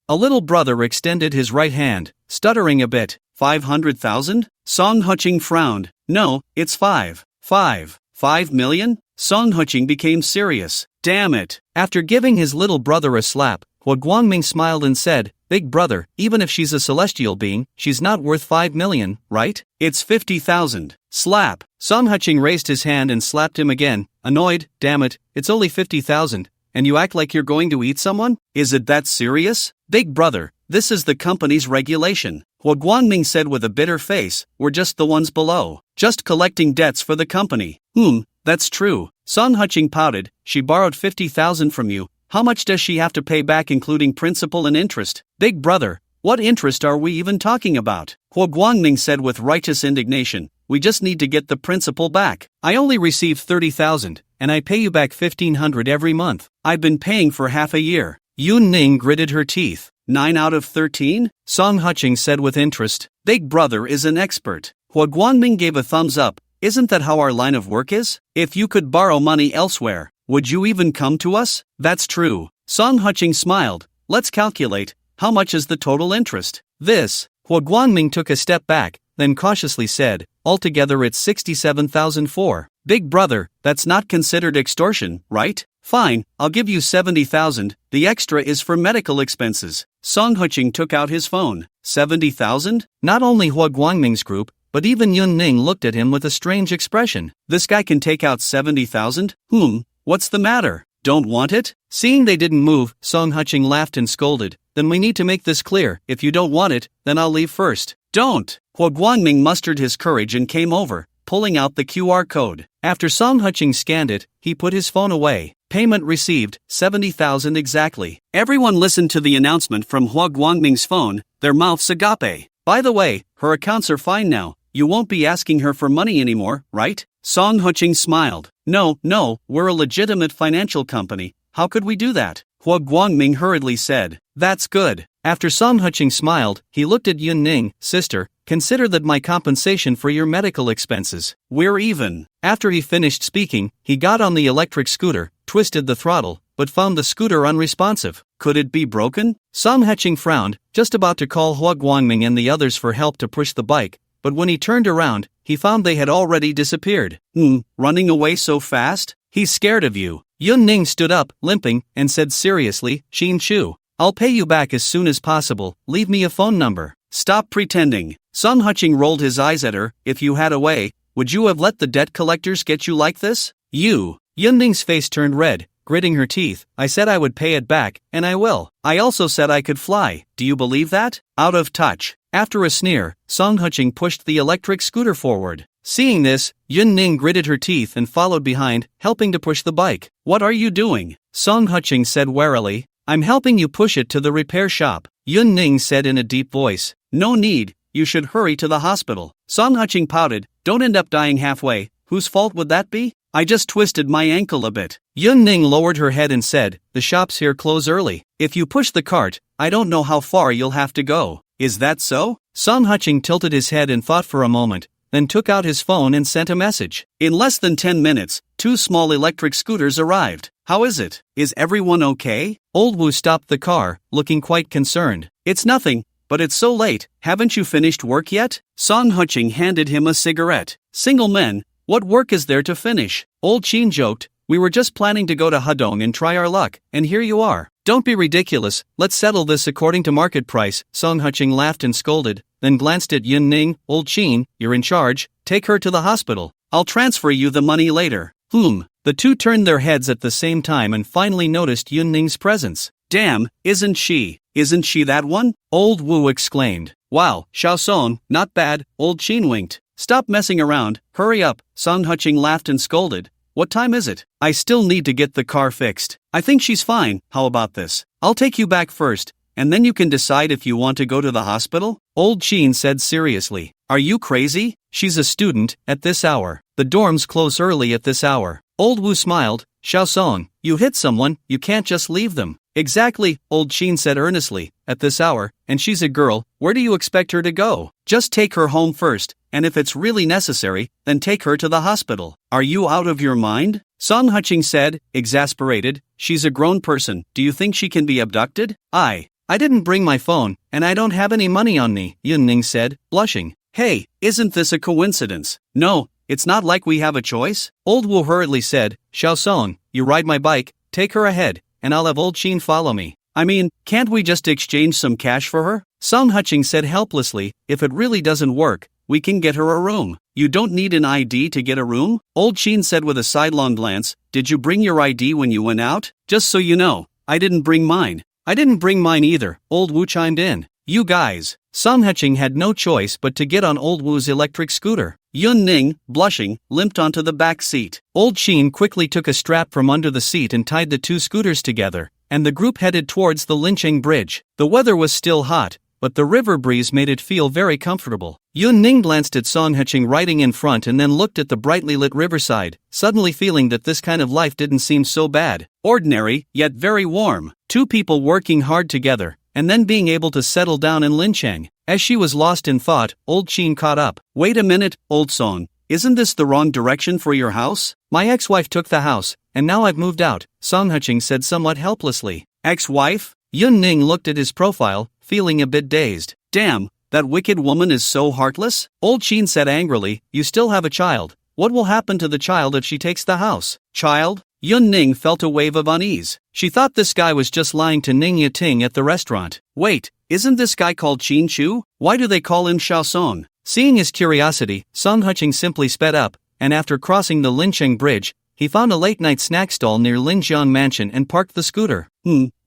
A little brother extended his right hand, stuttering a bit. 500,000? Song Huching frowned. No, it's 5. 5 million? Song Huching became serious. Damn it. After giving his little brother a slap, Hua Guangming smiled and said, Big brother, even if she's a celestial being, she's not worth 5 million, right? It's 50,000. Slap. Song Huching raised his hand and slapped him again, annoyed. Damn it, it's only 50,000. And you act like you're going to eat someone? Is it that serious? Big brother, this is the company's regulation. Hua Guangming said with a bitter face, we're just the ones below. Just collecting debts for the company. That's true. Song Huching pouted. She borrowed 50,000 from you. How much does she have to pay back including principal and interest? Big brother, what interest are we even talking about? Hua Guangming said with righteous indignation. We just need to get the principal back. I only received 30,000, and I pay you back 1,500 every month. I've been paying for half a year. Yun Ning gritted her teeth. 9 out of 13? Song Huching said with interest. Big brother is an expert. Hua Guangming gave a thumbs up. Isn't that how our line of work is? If you could borrow money elsewhere, would you even come to us? That's true. Song Huching smiled. Let's calculate. How much is the total interest? This. Hua Guangming took a step back, then cautiously said, altogether it's 67,004. Big brother, that's not considered extortion, right? Fine, I'll give you 70,000. The extra is for medical expenses. Song Huching took out his phone. 70,000? Not only Hua Guangming's group, but even Yun Ning looked at him with a strange expression. This guy can take out 70,000? What's the matter? Don't want it? Seeing they didn't move, Song Huching laughed and scolded. Then we need to make this clear. If you don't want it, then I'll leave first. Don't! Hua Guangming mustered his courage and came over, pulling out the QR code. After Song Huching scanned it, he put his phone away. Payment received, 70,000 exactly. Everyone listened to the announcement from Hua Guangming's phone, their mouths agape. By the way, her accounts are fine now. You won't be asking her for money anymore, right? Song Huching smiled. No, we're a legitimate financial company. How could we do that? Hua Guangming hurriedly said. That's good. After Song Huching smiled, he looked at Yun Ning. Sister, consider that my compensation for your medical expenses. We're even. After he finished speaking, he got on the electric scooter, twisted the throttle, but found the scooter unresponsive. Could it be broken? Song Huching frowned, just about to call Hua Guangming and the others for help to push the bike, but when he turned around, he found they had already disappeared. Running away so fast? He's scared of you. Yun Ning stood up, limping, and said seriously, Qin Shu, I'll pay you back as soon as possible. Leave me a phone number. Stop pretending. Song Huching rolled his eyes at her. If you had a way, would you have let the debt collectors get you like this? You. Yun Ning's face turned red, gritting her teeth. I said I would pay it back, and I will. I also said I could fly. Do you believe that? Out of touch. After a sneer, Song Huching pushed the electric scooter forward. Seeing this, Yun Ning gritted her teeth and followed behind, helping to push the bike. What are you doing? Song Huching said warily. I'm helping you push it to the repair shop. Yun Ning said in a deep voice. No need, you should hurry to the hospital. Song Huching pouted. Don't end up dying halfway. Whose fault would that be? I just twisted my ankle a bit. Yun Ning lowered her head and said, the shops here close early. If you push the cart, I don't know how far you'll have to go. Is that so? Song Huching tilted his head and thought for a moment, then took out his phone and sent a message. In less than 10 minutes, 2 small electric scooters arrived. How is it? Is everyone okay? Old Wu stopped the car, looking quite concerned. It's nothing, but it's so late. Haven't you finished work yet? Song Huching handed him a cigarette. Single men, what work is there to finish? Old Qin joked. We were just planning to go to Hedong and try our luck, and here you are. Don't be ridiculous, let's settle this according to market price. Song Huching laughed and scolded, then glanced at Yun Ning. Old Qin, you're in charge, take her to the hospital. I'll transfer you the money later. The two turned their heads at the same time and finally noticed Yun Ning's presence. Damn, isn't she that one? Old Wu exclaimed. Wow, Xiaosong, not bad. Old Qin winked. Stop messing around, hurry up. Song Huching laughed and scolded. What time is it? I still need to get the car fixed. I think she's fine, how about this? I'll take you back first, and then you can decide if you want to go to the hospital? Old Qin said seriously. Are you crazy? She's a student, at this hour. The dorms close early at this hour. Old Wu smiled. Xiaosong, you hit someone, you can't just leave them. Exactly, Old Qin said earnestly. At this hour, and she's a girl, where do you expect her to go? Just take her home first, and if it's really necessary, then take her to the hospital. Are you out of your mind? Song Huching said, exasperated. She's a grown person, do you think she can be abducted? I didn't bring my phone, and I don't have any money on me, Yun Ning said, blushing. Hey, isn't this a coincidence? No, it's not like we have a choice. Old Wu hurriedly said, Xiaosong, you ride my bike, take her ahead, and I'll have Old Qin follow me. I mean, can't we just exchange some cash for her? Song Huching said helplessly, if it really doesn't work, we can get her a room. You don't need an ID to get a room? Old Qin said with a sidelong glance, did you bring your ID when you went out? Just so you know, I didn't bring mine. I didn't bring mine either, Old Wu chimed in. You guys. Song Huching had no choice but to get on Old Wu's electric scooter. Yun Ning, blushing, limped onto the back seat. Old Qin quickly took a strap from under the seat and tied the two scooters together, and the group headed towards the Lincheng Bridge. The weather was still hot, but the river breeze made it feel very comfortable. Yun Ning glanced at Song Huching riding in front and then looked at the brightly lit riverside, suddenly feeling that this kind of life didn't seem so bad. Ordinary, yet very warm. Two people working hard together, and then being able to settle down in Lincheng. As she was lost in thought, Old Qin caught up. Wait a minute, Old Song, isn't this the wrong direction for your house? My ex-wife took the house, and now I've moved out, Song Huching said somewhat helplessly. Ex-wife? Yun Ning looked at his profile, feeling a bit dazed. Damn, that wicked woman is so heartless? Old Qin said angrily, you still have a child. What will happen to the child if she takes the house? Child? Yun Ning felt a wave of unease. She thought this guy was just lying to Ning Yating at the restaurant. Wait, isn't this guy called Qin Chu? Why do they call him Xiaosong? Seeing his curiosity, Song Huching simply sped up, and after crossing the Lincheng Bridge, he found a late-night snack stall near Linjiang Mansion and parked the scooter.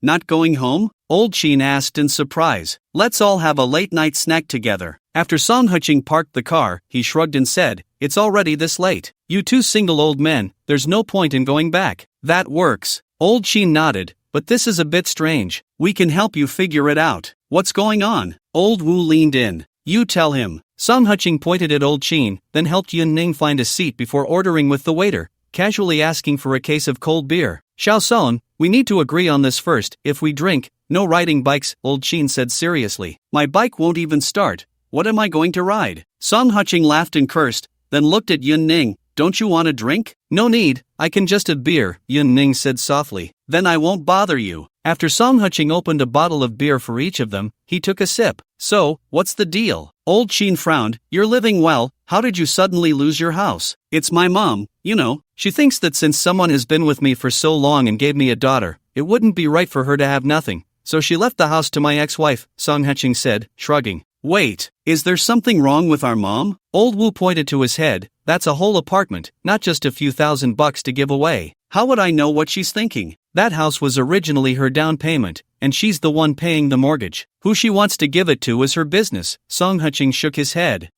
Not going home? Old Qin asked in surprise. Let's all have a late-night snack together. After Song Huching parked the car, he shrugged and said, it's already this late. You two single old men, there's no point in going back. That works. Old Qin nodded, but this is a bit strange. We can help you figure it out. What's going on? Old Wu leaned in. You tell him. Song Huching pointed at Old Qin, then helped Yun Ning find a seat before ordering with the waiter, casually asking for a case of cold beer. Xiaosong, we need to agree on this first. If we drink, no riding bikes, Old Qin said seriously. My bike won't even start. What am I going to ride? Song Huching laughed and cursed, then looked at Yun Ning. Don't you want a drink? No need, I can just have beer, Yun Ning said softly. Then I won't bother you. After Song Huching opened a bottle of beer for each of them, he took a sip. So, what's the deal? Old Qin frowned. You're living well, how did you suddenly lose your house? It's my mom, you know. She thinks that since someone has been with me for so long and gave me a daughter, it wouldn't be right for her to have nothing. So she left the house to my ex-wife, Song Huching said, shrugging. Wait, is there something wrong with our mom? Old Wu pointed to his head. That's a whole apartment, not just a few $1,000 to give away. How would I know what she's thinking? That house was originally her down payment, and she's the one paying the mortgage. Who she wants to give it to is her business. Song Huching shook his head.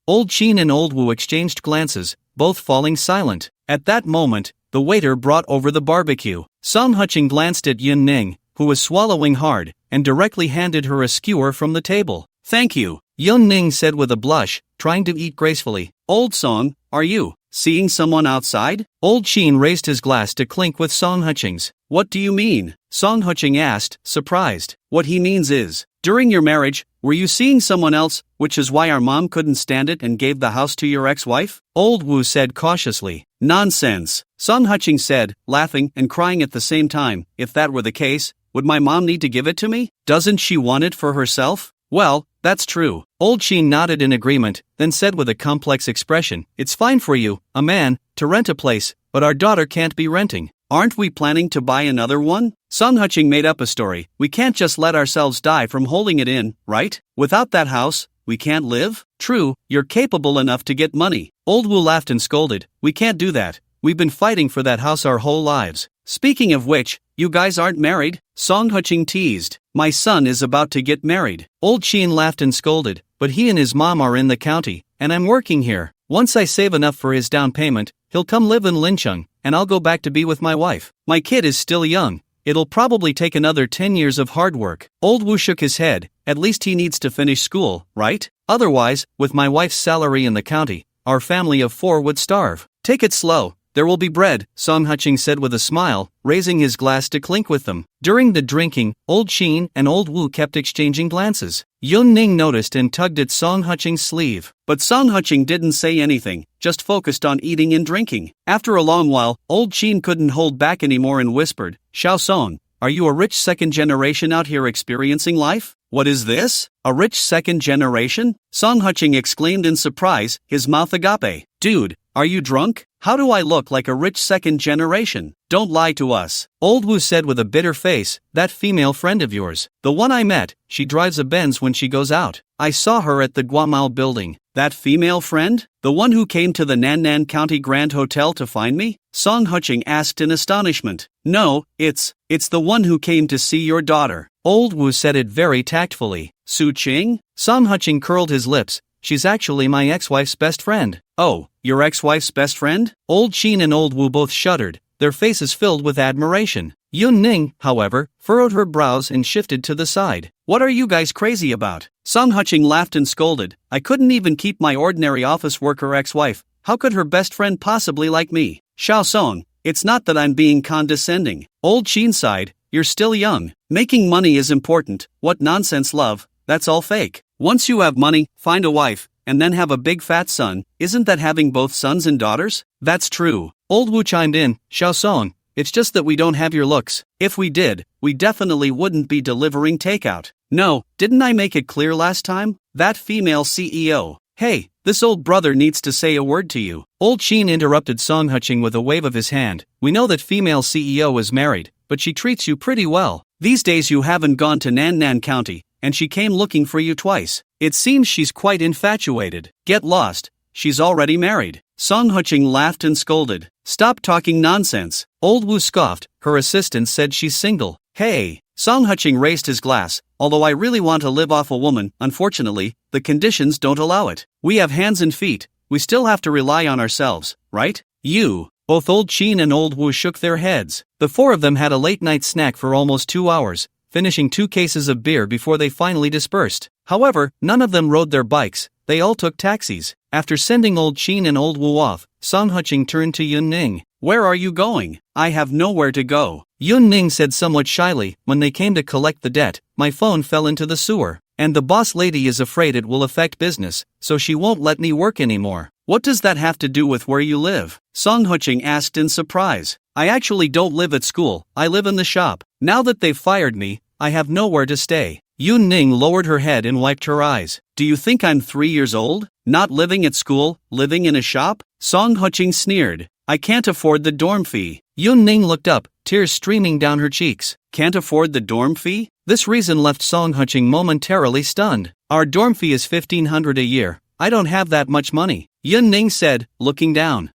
Old Qin and Old Wu exchanged glances, both falling silent. At that moment, the waiter brought over the barbecue. Song Huching glanced at Yun Ning, who was swallowing hard, and directly handed her a skewer from the table. Thank you, Yun Ning said with a blush, trying to eat gracefully. Old Song, are you seeing someone outside? Old Qin raised his glass to clink with Song Huching's. What do you mean? Song Huching asked, surprised. What he means is, during your marriage, were you seeing someone else, which is why our mom couldn't stand it and gave the house to your ex-wife? Old Wu said cautiously. Nonsense, Song Huching said, laughing and crying at the same time. If that were the case, would my mom need to give it to me? Doesn't she want it for herself? Well, that's true. Old Qin nodded in agreement, then said with a complex expression, it's fine for you, a man, to rent a place, but our daughter can't be renting. Aren't we planning to buy another one? Song Qing made up a story. We can't just let ourselves die from holding it in, right? Without that house, we can't live? True, you're capable enough to get money. Old Wu laughed and scolded. We can't do that. We've been fighting for that house our whole lives. Speaking of which, you guys aren't married? Song Qing teased. My son is about to get married. Old Qin laughed and scolded, but he and his mom are in the county, and I'm working here. Once I save enough for his down payment, he'll come live in Lincheng, and I'll go back to be with my wife. My kid is still young. It'll probably take another 10 years of hard work. Old Wu shook his head. At least he needs to finish school, right? Otherwise, with my wife's salary in the county, our family of 4 would starve. Take it slow. There will be bread, Song Qing said with a smile, raising his glass to clink with them. During the drinking, Old Qin and Old Wu kept exchanging glances. Yun Ning noticed and tugged at Song Qing's sleeve. But Song Qing didn't say anything, just focused on eating and drinking. After a long while, Old Qin couldn't hold back anymore and whispered, Xiao Song, are you a rich second generation out here experiencing life? What is this? A rich second generation? Song Qing exclaimed in surprise, his mouth agape. Dude, are you drunk? How do I look like a rich second generation? Don't lie to us. Old Wu said with a bitter face, that female friend of yours. The one I met, she drives a Benz when she goes out. I saw her at the Guamao building. That female friend? The one who came to the Nannan County Grand Hotel to find me? Song Qing asked in astonishment. No, it's the one who came to see your daughter. Old Wu said it very tactfully. Su Qing? Song Qing curled his lips. She's actually my ex-wife's best friend. Oh, your ex-wife's best friend? Old Qin and Old Wu both shuddered, their faces filled with admiration. Yun Ning, however, furrowed her brows and shifted to the side. What are you guys crazy about? Song Qing laughed and scolded. I couldn't even keep my ordinary office worker ex-wife. How could her best friend possibly like me? Xiao Song, it's not that I'm being condescending. Old Qin sighed. You're still young. Making money is important. What nonsense, love. That's all fake. Once you have money, find a wife, and then have a big fat son. Isn't that having both sons and daughters? That's true. Old Wu chimed in. Xiao Song, it's just that we don't have your looks. If we did, we definitely wouldn't be delivering takeout. No, didn't I make it clear last time? That female CEO. Hey, this old brother needs to say a word to you. Old Qin interrupted Song Qing with a wave of his hand. We know that female CEO is married, but she treats you pretty well. These days you haven't gone to Nannan County, and she came looking for you twice. It seems she's quite infatuated. Get lost. She's already married. Song Qing laughed and scolded. Stop talking nonsense. Old Wu scoffed. Her assistant said she's single. Hey. Song Qing raised his glass. Although I really want to live off a woman, unfortunately, the conditions don't allow it. We have hands and feet. We still have to rely on ourselves, right? You. Both Old Qin and Old Wu shook their heads. The 4 of them had a late-night snack for almost 2 hours, finishing 2 cases of beer before they finally dispersed. However, none of them rode their bikes. They all took taxis. After sending Old Qin and Old Wu off, Song Qing turned to Yun Ning. Where are you going? I have nowhere to go. Yun Ning said somewhat shyly. When they came to collect the debt, my phone fell into the sewer, and the boss lady is afraid it will affect business, so she won't let me work anymore. What does that have to do with where you live? Song Qing asked in surprise. I actually don't live at school, I live in the shop. Now that they've fired me, I have nowhere to stay. Yun Ning lowered her head and wiped her eyes. Do you think I'm 3 years old? Not living at school, living in a shop? Song Qing sneered. I can't afford the dorm fee. Yun Ning looked up, tears streaming down her cheeks. Can't afford the dorm fee? This reason left Song Qing momentarily stunned. Our dorm fee is 1,500 a year. I don't have that much money. Yun Ning said, looking down.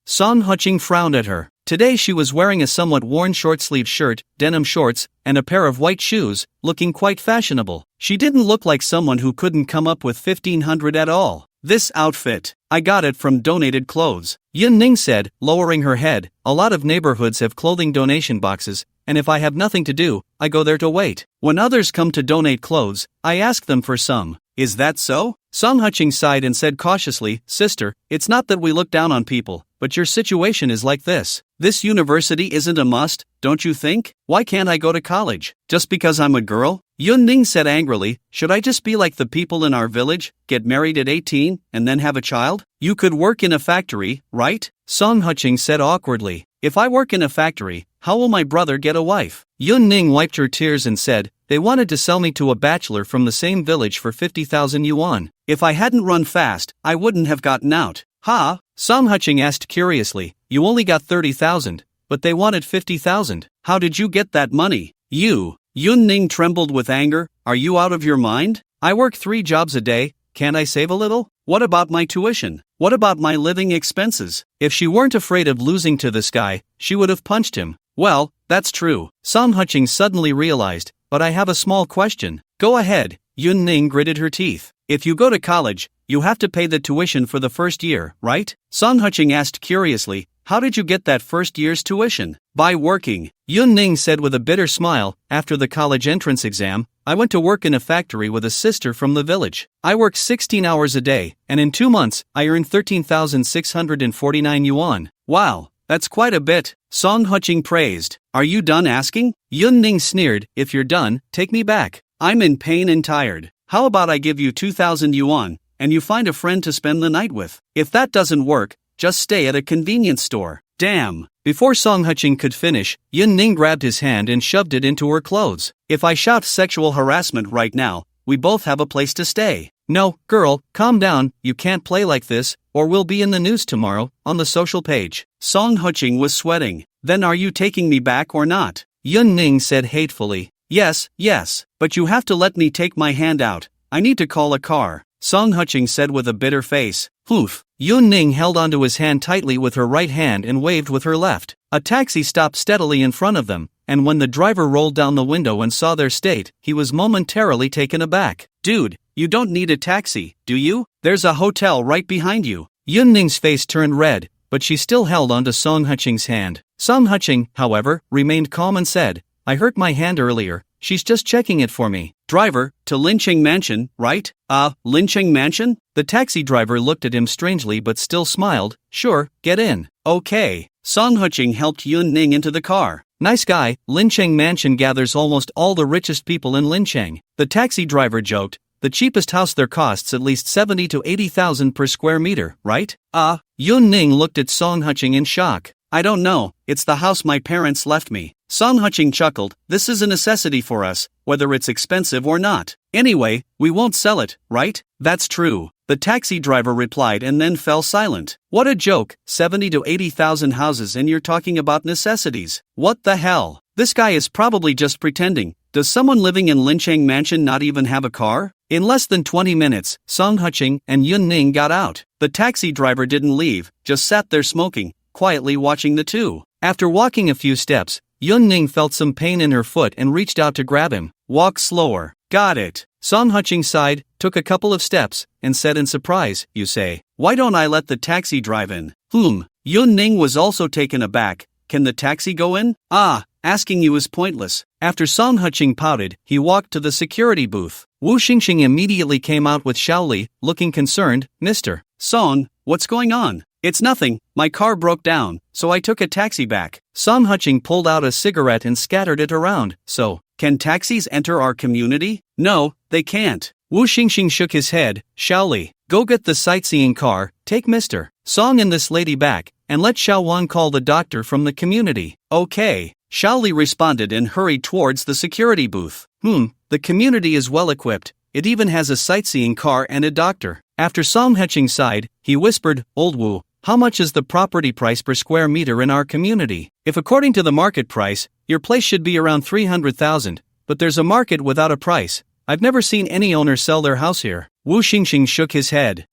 Song Qing frowned at her. Today she was wearing a somewhat worn short-sleeved shirt, denim shorts, and a pair of white shoes, looking quite fashionable. She didn't look like someone who couldn't come up with 1,500 at all. This outfit, I got it from donated clothes. Yun Ning said, lowering her head. A lot of neighborhoods have clothing donation boxes, and if I have nothing to do, I go there to wait. When others come to donate clothes, I ask them for some. Is that so? Song Qing sighed and said cautiously, Sister, it's not that we look down on people, but your situation is like this. This university isn't a must, don't you think? Why can't I go to college? Just because I'm a girl? Yun Ning said angrily, should I just be like the people in our village, get married at 18, and then have a child? You could work in a factory, right? Song Qing said awkwardly. If I work in a factory, how will my brother get a wife? Yun Ning wiped her tears and said, they wanted to sell me to a bachelor from the same village for 50,000 yuan. If I hadn't run fast, I wouldn't have gotten out. Ha? Song Qing asked curiously, you only got 30,000, but they wanted 50,000. How did you get that money? Yun Ning trembled with anger. Are you out of your mind? I work 3 jobs a day, can't I save a little? What about my tuition? What about my living expenses? If she weren't afraid of losing to this guy, she would have punched him. Well, that's true, Song Qing suddenly realized, but I have a small question. Go ahead, Yun Ning gritted her teeth. If you go to college, you have to pay the tuition for the first year, right? Song Qing asked curiously, how did you get that first year's tuition? By working, Yun Ning said with a bitter smile. After the college entrance exam, I went to work in a factory with a sister from the village. I worked 16 hours a day, and in 2 months, I earned 13,649 yuan. Wow, that's quite a bit, Song Qing praised. Are you done asking? Yun Ning sneered, if you're done, take me back. I'm in pain and tired. How about I give you 2,000 yuan, and you find a friend to spend the night with? If that doesn't work, just stay at a convenience store. Damn. Before Song Qing could finish, Yun Ning grabbed his hand and shoved it into her clothes. If I shout sexual harassment right now, we both have a place to stay. No, girl, calm down, you can't play like this, or we'll be in the news tomorrow, on the social page. Song Qing was sweating. Then are you taking me back or not? Yun Ning said hatefully. Yes, but you have to let me take my hand out. I need to call a car, Song Qing said with a bitter face. Oof. Yun Ning held onto his hand tightly with her right hand and waved with her left. A taxi stopped steadily in front of them, and when the driver rolled down the window and saw their state, he was momentarily taken aback. Dude, you don't need a taxi, do you? There's a hotel right behind you. Yun Ning's face turned red, but she still held onto Song Qing's hand. Song Qing, however, remained calm and said, I hurt my hand earlier, she's just checking it for me. Driver, to Lincheng Mansion, right? Lincheng Mansion? The taxi driver looked at him strangely but still smiled. Sure, get in. Okay. Song Qing helped Yun Ning into the car. Nice guy, Lincheng Mansion gathers almost all the richest people in Lincheng. The taxi driver joked. The cheapest house there costs at least 70 to 80,000 per square meter, right? Yun Ning looked at Song Qing in shock. I don't know, it's the house my parents left me. Song Qing chuckled, this is a necessity for us, whether it's expensive or not. Anyway, we won't sell it, right? That's true, the taxi driver replied and then fell silent. What a joke, 70 to 80,000 houses and you're talking about necessities. What the hell? This guy is probably just pretending. Does someone living in Lincheng Mansion not even have a car? In less than 20 minutes, Song Qing and Yun Ning got out. The taxi driver didn't leave, just sat there smoking, quietly watching the two. After walking a few steps, Yun Ning felt some pain in her foot and reached out to grab him. Walk slower. Got it. Song Qing sighed, took a couple of steps, and said in surprise, you say, why don't I let the taxi drive in? Yun Ning was also taken aback. Can the taxi go in? Asking you is pointless. After Song Qing pouted, he walked to the security booth. Wu Xingxing immediately came out with Xiaoli, looking concerned. Mr. Song, what's going on? It's nothing, my car broke down, so I took a taxi back. Song Qing pulled out a cigarette and scattered it around. So, can taxis enter our community? No, they can't. Wu Xingxing shook his head. Xiaoli, go get the sightseeing car, take Mr. Song and this lady back, and let Xiao Wan call the doctor from the community. Okay. Xiaoli responded and hurried towards the security booth. The community is well equipped, it even has a sightseeing car and a doctor. After Song Qing sighed, he whispered, Old Wu, how much is the property price per square meter in our community? If according to the market price, your place should be around 300,000, but there's a market without a price. I've never seen any owner sell their house here. Wu Xingxing shook his head.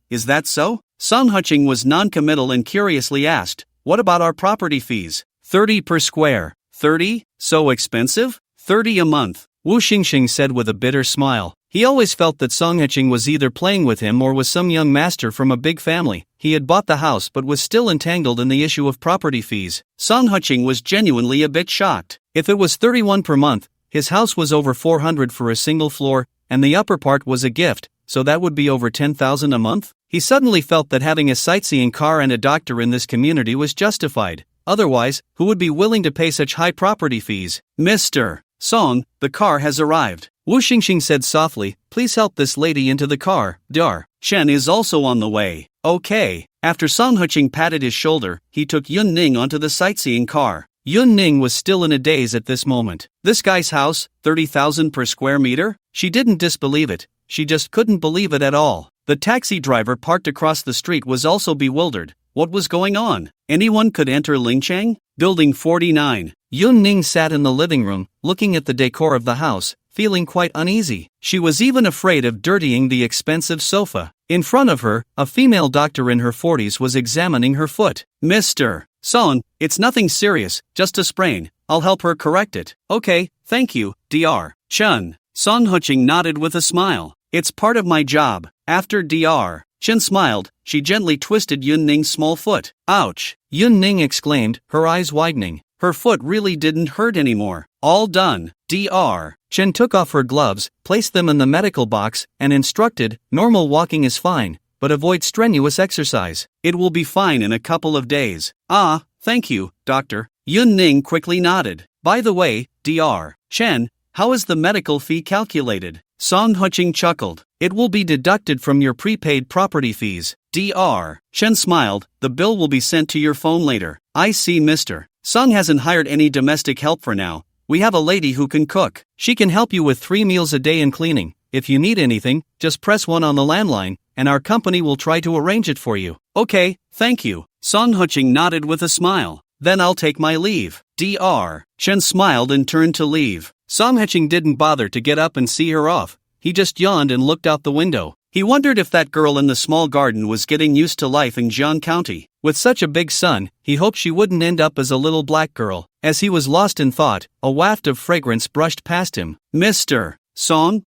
Is that so? Song Qing was non-committal and curiously asked, what about our property fees? 30 per square. 30? So expensive? 30 a month. Wu Xingxing said with a bitter smile. He always felt that Song Qing was either playing with him or was some young master from a big family. He had bought the house but was still entangled in the issue of property fees. Song Qing was genuinely a bit shocked. If it was 31 per month, his house was over 400 for a single floor, and the upper part was a gift, so that would be over 10,000 a month? He suddenly felt that having a sightseeing car and a doctor in this community was justified. Otherwise, who would be willing to pay such high property fees? Mr. Song, the car has arrived. Wu Xingxing said softly, please help this lady into the car. Dar. Chen is also on the way. Okay. After Song Qing patted his shoulder, he took Yun Ning onto the sightseeing car. Yun Ning was still in a daze at this moment. This guy's house, 30,000 per square meter? She didn't disbelieve it. She just couldn't believe it at all. The taxi driver parked across the street was also bewildered. What was going on? Anyone could enter Lingcheng? Building 49. Yun Ning sat in the living room, looking at the decor of the house, feeling quite uneasy. She was even afraid of dirtying the expensive sofa. In front of her, a female doctor in her 40s was examining her foot. Mr. Son, it's nothing serious, just a sprain. I'll help her correct it. Okay, thank you, Dr. Chun. Son Huching nodded with a smile. It's part of my job. After Dr. Chun smiled, she gently twisted Yun Ning's small foot. Ouch! Yun Ning exclaimed, her eyes widening. Her foot really didn't hurt anymore. All done. Dr. Chen took off her gloves, placed them in the medical box, and instructed, normal walking is fine, but avoid strenuous exercise. It will be fine in a couple of days. Ah, thank you, doctor. Yun Ning quickly nodded. By the way, Dr. Chen, how is the medical fee calculated? Song Huching chuckled. It will be deducted from your prepaid property fees. Dr. Chen smiled. The bill will be sent to your phone later. I see, Mr. Song hasn't hired any domestic help for now. We have a lady who can cook. She can help you with 3 meals a day and cleaning. If you need anything, just press 1 on the landline, and our company will try to arrange it for you. Okay, thank you. Song Huching nodded with a smile. Then I'll take my leave. Dr. Chen smiled and turned to leave. Song Huching didn't bother to get up and see her off. He just yawned and looked out the window. He wondered if that girl in the small garden was getting used to life in Jian County. With such a big son, he hoped she wouldn't end up as a little black girl. As he was lost in thought, a waft of fragrance brushed past him. Mr. Song?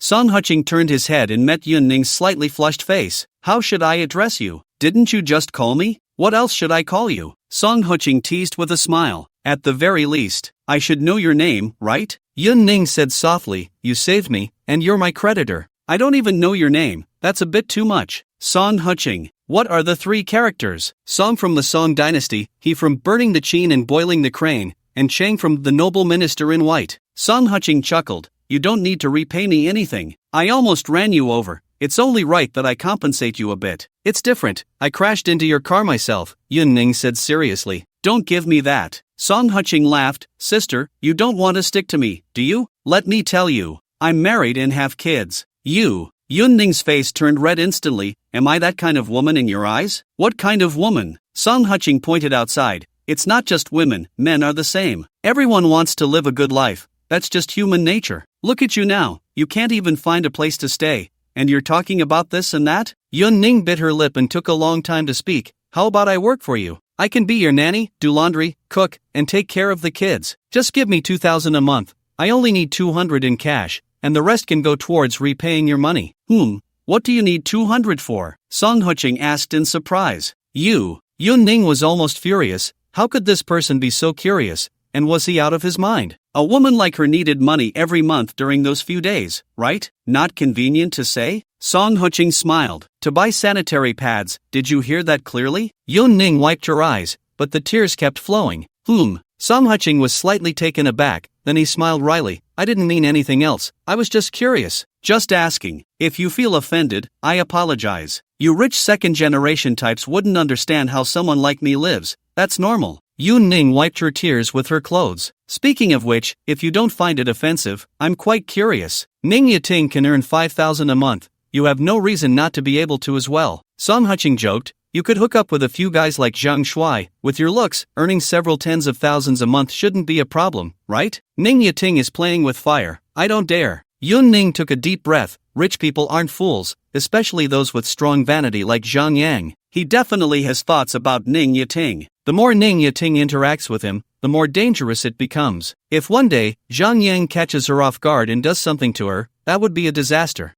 Song Huching turned his head and met Yun Ning's slightly flushed face. How should I address you? Didn't you just call me? What else should I call you? Song Huching teased with a smile. At the very least, I should know your name, right? Yun Ning said softly, you saved me, and you're my creditor. I don't even know your name, that's a bit too much. Song Huching. What are the 3 characters? Song from the Song dynasty, he from burning the Qin and boiling the crane, and Chang from the noble minister in white. Song Huching chuckled. You don't need to repay me anything. I almost ran you over. It's only right that I compensate you a bit. It's different. I crashed into your car myself, Yun Ning said seriously. Don't give me that. Song Huching laughed. Sister, you don't want to stick to me, do you? Let me tell you. I'm married and have kids. You. Yun Ning's face turned red instantly. Am I that kind of woman in your eyes? What kind of woman? Song Huching pointed outside. It's not just women, men are the same. Everyone wants to live a good life. That's just human nature. Look at you now. You can't even find a place to stay. And you're talking about this and that? Yun Ning bit her lip and took a long time to speak. How about I work for you? I can be your nanny, do laundry, cook, and take care of the kids. Just give me 2,000 a month. I only need 200 in cash, and the rest can go towards repaying your money. What do you need 200 for? Song Huching asked in surprise. Yun Ning was almost furious. How could this person be so curious? And was he out of his mind? A woman like her needed money every month during those few days, right? Not convenient to say? Song Huching smiled. To buy sanitary pads, did you hear that clearly? Yun Ning wiped her eyes, but the tears kept flowing. Song Huching was slightly taken aback, then he smiled wryly. I didn't mean anything else, I was just curious. Just asking. If you feel offended, I apologize. You rich second-generation types wouldn't understand how someone like me lives. That's normal. Yun Ning wiped her tears with her clothes. Speaking of which, if you don't find it offensive, I'm quite curious. Ning Yating can earn 5,000 a month. You have no reason not to be able to as well. Song Huching joked. You could hook up with a few guys like Zhang Shuai. With your looks, earning several tens of thousands a month shouldn't be a problem, right? Ning Yating is playing with fire. I don't dare. Yun Ning took a deep breath. Rich people aren't fools, especially those with strong vanity like Zhang Yang. He definitely has thoughts about Ning Yating. The more Ning Yating interacts with him, the more dangerous it becomes. If one day, Zhang Yang catches her off guard and does something to her, that would be a disaster.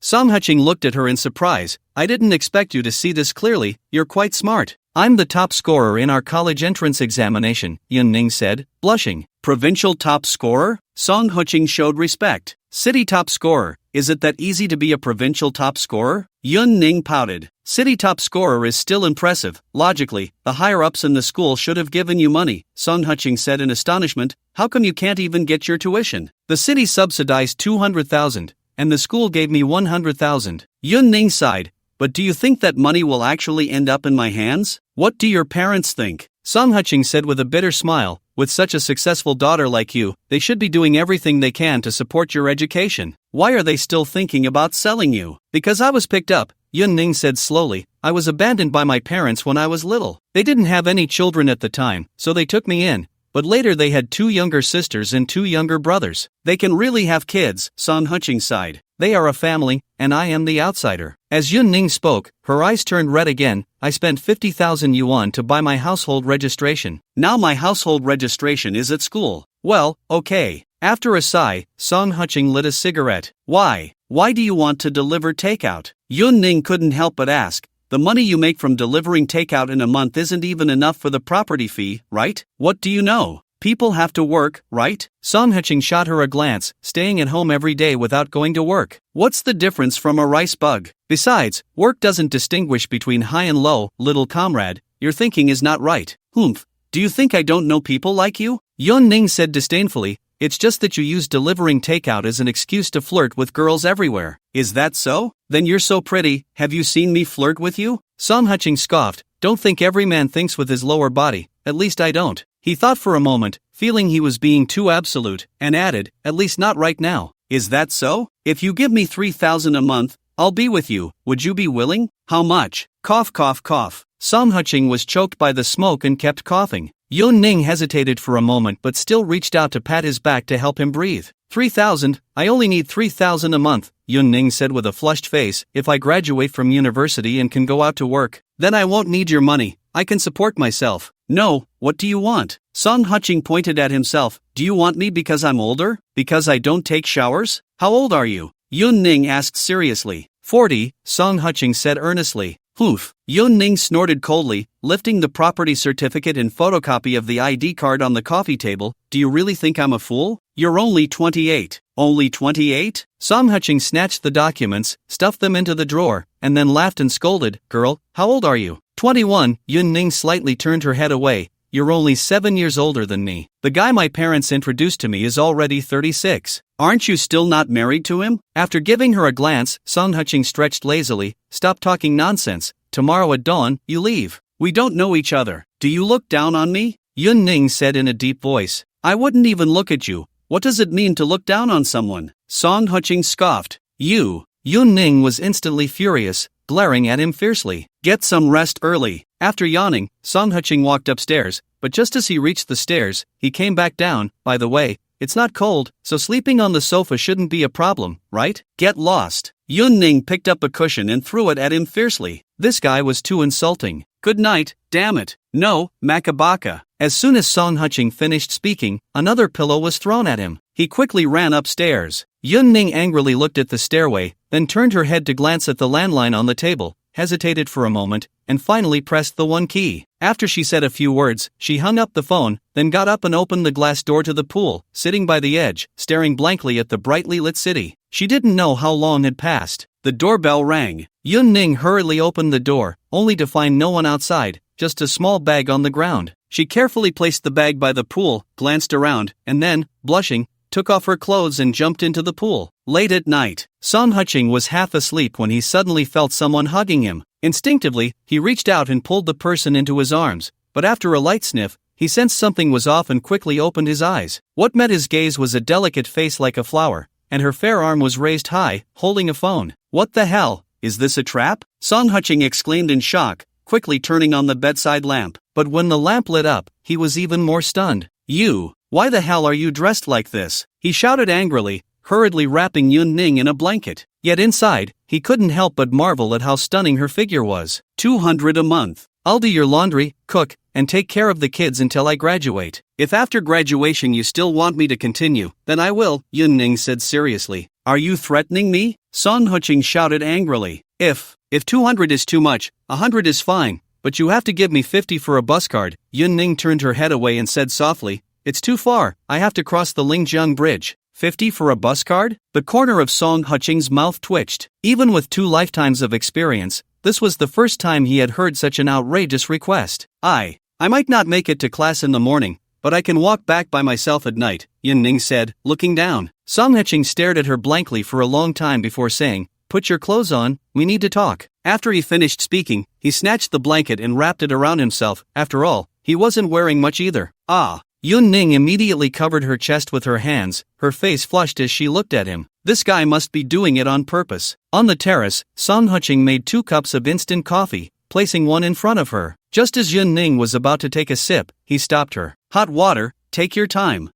Song Huching looked at her in surprise. I didn't expect you to see this clearly, you're quite smart. I'm the top scorer in our college entrance examination, Yun Ning said, blushing. Provincial top scorer? Song Huching showed respect. City top scorer, is it that easy to be a provincial top scorer? Yun Ning pouted. City top scorer is still impressive. Logically, the higher-ups in the school should have given you money, Song Huching said in astonishment. How come you can't even get your tuition? The city subsidized 200,000, and the school gave me 100,000. Yun Ning sighed. but do you think that money will actually end up in my hands? What do your parents think? Song Qing said with a bitter smile, with such a successful daughter like you, they should be doing everything they can to support your education. Why are they still thinking about selling you? Because I was picked up, Yun-Ning said slowly. I was abandoned by my parents when I was little. They didn't have any children at the time, so they took me in. But later they had 2 younger sisters and 2 younger brothers. They can really have kids, Song Qing sighed. They are a family, and I am the outsider. As Yun-Ning spoke, her eyes turned red again. I spent 50,000 yuan to buy my household registration. Now my household registration is at school. Well, okay. After a sigh, Song Qing lit a cigarette. Why? Why do you want to deliver takeout? Yun-Ning couldn't help but ask. The money you make from delivering takeout in a month isn't even enough for the property fee, right? What do you know? People have to work, right? Song Qing shot her a glance, staying at home every day without going to work. What's the difference from a rice bug? Besides, work doesn't distinguish between high and low, little comrade. Your thinking is not right. Humph. Do you think I don't know people like you? Yun-Ning said disdainfully. It's just that you use delivering takeout as an excuse to flirt with girls everywhere. Is that so? Then you're so pretty, have you seen me flirt with you? Song Qing scoffed. Don't think every man thinks with his lower body, at least I don't. He thought for a moment, feeling he was being too absolute, and added, at least not right now. Is that so? If you give me 3,000 a month, I'll be with you. Would you be willing? How much? Cough cough cough. Song Qing was choked by the smoke and kept coughing. Yun-Ning hesitated for a moment but still reached out to pat his back to help him breathe. 3,000? I only need 3,000 a month, Yun-Ning said with a flushed face. If I graduate from university and can go out to work, then I won't need your money. I can support myself. No, what do you want? Song Qing pointed at himself. Do you want me because I'm older? Because I don't take showers? How old are you? Yun-Ning asked seriously. 40, Song Qing said earnestly. Poof. Yun-Ning snorted coldly, lifting the property certificate and photocopy of the ID card on the coffee table. Do you really think I'm a fool? You're only 28. Only 28? Song Qing snatched the documents, stuffed them into the drawer, and then laughed and scolded. Girl, how old are you? 21. Yun-Ning slightly turned her head away. You're only 7 years older than me. The guy my parents introduced to me is already 36. Aren't you still not married to him? After giving her a glance, Song Qing stretched lazily. Stop talking nonsense. Tomorrow at dawn, you leave. We don't know each other. Do you look down on me? Yun-Ning said in a deep voice. I wouldn't even look at you. What does it mean to look down on someone? Song Qing scoffed. You. Yun-Ning was instantly furious, glaring at him fiercely. Get some rest early. After yawning, Song Qing walked upstairs, but just as he reached the stairs, he came back down. By the way, it's not cold, so sleeping on the sofa shouldn't be a problem, right? Get lost. Yun-Ning picked up a cushion and threw it at him fiercely. This guy was too insulting. Good night, damn it. No, Makabaka. As soon as Song Qing finished speaking, another pillow was thrown at him. He quickly ran upstairs. Yun-Ning angrily looked at the stairway, then turned her head to glance at the landline on the table, hesitated for a moment, and finally pressed the 1 key. After she said a few words, she hung up the phone, then got up and opened the glass door to the pool, sitting by the edge, staring blankly at the brightly lit city. She didn't know how long had passed. The doorbell rang. Yun-Ning hurriedly opened the door, only to find no one outside, just a small bag on the ground. She carefully placed the bag by the pool, glanced around, and then, blushing, took off her clothes and jumped into the pool. Late at night, Song Qing was half asleep when he suddenly felt someone hugging him. Instinctively, he reached out and pulled the person into his arms, but after a light sniff, he sensed something was off and quickly opened his eyes. What met his gaze was a delicate face like a flower, and her fair arm was raised high, holding a phone. What the hell? Is this a trap? Song Qing exclaimed in shock, quickly turning on the bedside lamp. But when the lamp lit up, he was even more stunned. You, why the hell are you dressed like this? He shouted angrily, hurriedly wrapping Yun-Ning in a blanket. Yet inside, he couldn't help but marvel at how stunning her figure was. 200 a month. I'll do your laundry, cook, and take care of the kids until I graduate. If after graduation you still want me to continue, then I will, Yun-Ning said seriously. Are you threatening me? Song Qing shouted angrily. If 200 is too much, 100 is fine, but you have to give me 50 for a bus card. Yun-Ning turned her head away and said softly, it's too far, I have to cross the Lingjiang Bridge. 50 for a bus card? The corner of Song Qing's mouth twitched. Even with 2 lifetimes of experience, this was the first time he had heard such an outrageous request. I might not make it to class in the morning, but I can walk back by myself at night, Yun-Ning said, looking down. Song Qing stared at her blankly for a long time before saying, put your clothes on, we need to talk. After he finished speaking, he snatched the blanket and wrapped it around himself. After all, he wasn't wearing much either. Ah! Yun Ning immediately covered her chest with her hands, her face flushed as she looked at him. This guy must be doing it on purpose. On the terrace, Song Huching made 2 cups of instant coffee, placing one in front of her. Just as Yun Ning was about to take a sip, he stopped her. Hot water, take your time.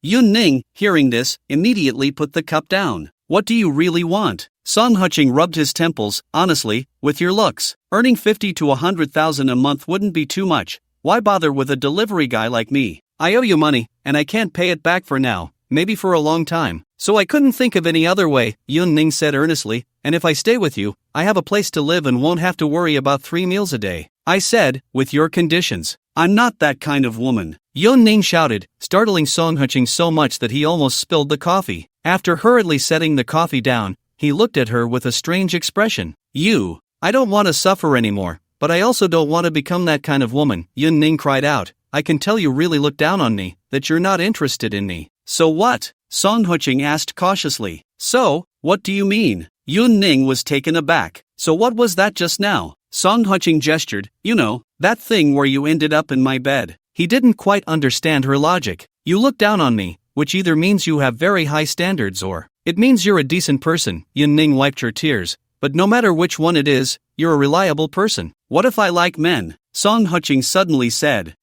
Yun Ning, hearing this, immediately put the cup down. What do you really want? Song Huching rubbed his temples. Honestly, with your looks, earning 50 to 100,000 a month wouldn't be too much. Why bother with a delivery guy like me? I owe you money, and I can't pay it back for now, maybe for a long time. So I couldn't think of any other way, Yun Ning said earnestly, and if I stay with you, I have a place to live and won't have to worry about 3 meals a day. I said, with your conditions. I'm not that kind of woman. Yun Ning shouted, startling Song Huching so much that he almost spilled the coffee. After hurriedly setting the coffee down, he looked at her with a strange expression. I don't want to suffer anymore, but I also don't want to become that kind of woman, Yun Ning cried out. I can tell you really look down on me, that you're not interested in me. So what? Song Huching asked cautiously. So, what do you mean? Yun Ning was taken aback. So what was that just now? Song Huching gestured. You know, that thing where you ended up in my bed. He didn't quite understand her logic. You look down on me, which either means you have very high standards or it means you're a decent person. Yun Ning wiped her tears. But no matter which one it is, you're a reliable person. What if I like men? Song Huching suddenly said.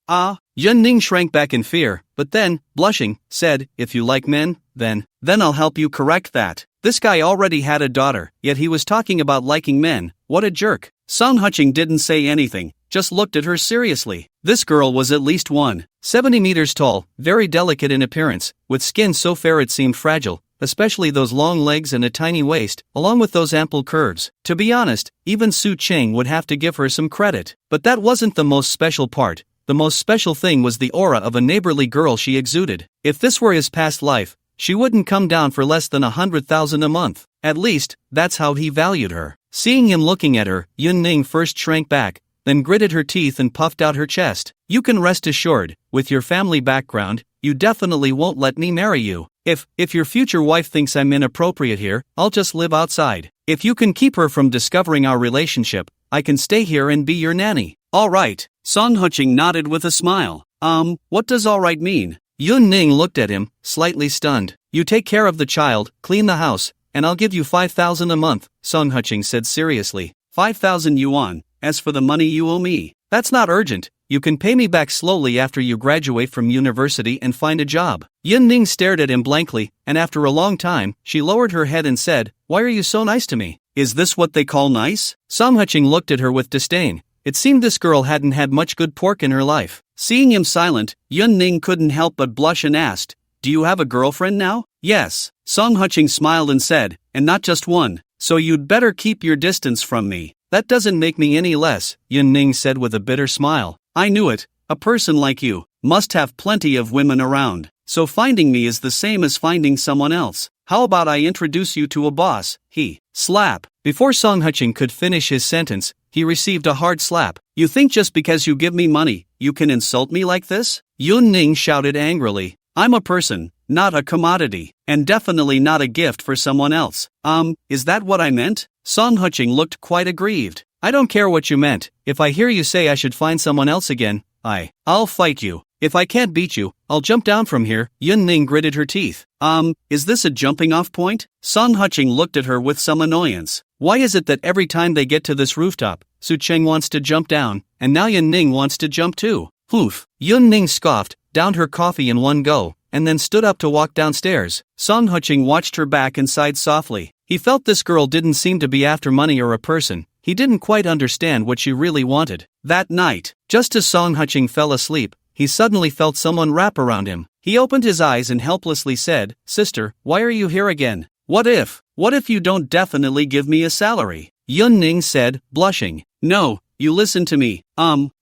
Yun Ning shrank back in fear, but then, blushing, said, if you like men, then I'll help you correct that. This guy already had a daughter, yet he was talking about liking men. What a jerk. Song Huching didn't say anything, just looked at her seriously. This girl was at least 170 meters tall, very delicate in appearance, with skin so fair it seemed fragile, especially those long legs and a tiny waist, along with those ample curves. To be honest, even Su Qing would have to give her some credit. But that wasn't the most special part. The most special thing was the aura of a neighborly girl she exuded. If this were his past life, she wouldn't come down for less than 100,000 a month. At least, that's how he valued her. Seeing him looking at her, Yun Ning first shrank back, then gritted her teeth and puffed out her chest. You can rest assured, with your family background, you definitely won't let me marry you. If your future wife thinks I'm inappropriate here, I'll just live outside. If you can keep her from discovering our relationship, I can stay here and be your nanny. All right. Song Huching nodded with a smile. What does all right mean? Yun Ning looked at him, slightly stunned. You take care of the child, clean the house, and I'll give you 5,000 a month, Song Huching said seriously. 5,000 yuan, as for the money you owe me, that's not urgent. You can pay me back slowly after you graduate from university and find a job. Yun Ning stared at him blankly, and after a long time, she lowered her head and said, Why are you so nice to me? Is this what they call nice? Song Huching looked at her with disdain. It seemed this girl hadn't had much good pork in her life. Seeing him silent, Yun Ning couldn't help but blush and asked, Do you have a girlfriend now? Yes. Song Huching smiled and said, And not just one. So you'd better keep your distance from me. That doesn't make me any less, Yun Ning said with a bitter smile. I knew it. A person like you must have plenty of women around. So finding me is the same as finding someone else. How about I introduce you to a boss? Slap. Before Song Huching could finish his sentence, he received a hard slap. You think just because you give me money, you can insult me like this? Yun Ning shouted angrily. I'm a person, not a commodity, and definitely not a gift for someone else. Is that what I meant? Song Huching looked quite aggrieved. I don't care what you meant. If I hear you say I should find someone else again, I'll fight you. If I can't beat you, I'll jump down from here. Yun Ning gritted her teeth. Is this a jumping off point? Song Huching looked at her with some annoyance. Why is it that every time they get to this rooftop, Su Qing wants to jump down, and now Yun Ning wants to jump too? Oof. Yun Ning scoffed, downed her coffee in one go, and then stood up to walk downstairs. Song Huching watched her back and sighed softly. He felt this girl didn't seem to be after money or a person. He didn't quite understand what she really wanted. That night, just as Song Huching fell asleep, he suddenly felt someone wrap around him. He opened his eyes and helplessly said, Sister, why are you here again? What if you don't definitely give me a salary? Yun Ning said, blushing. No, you listen to me.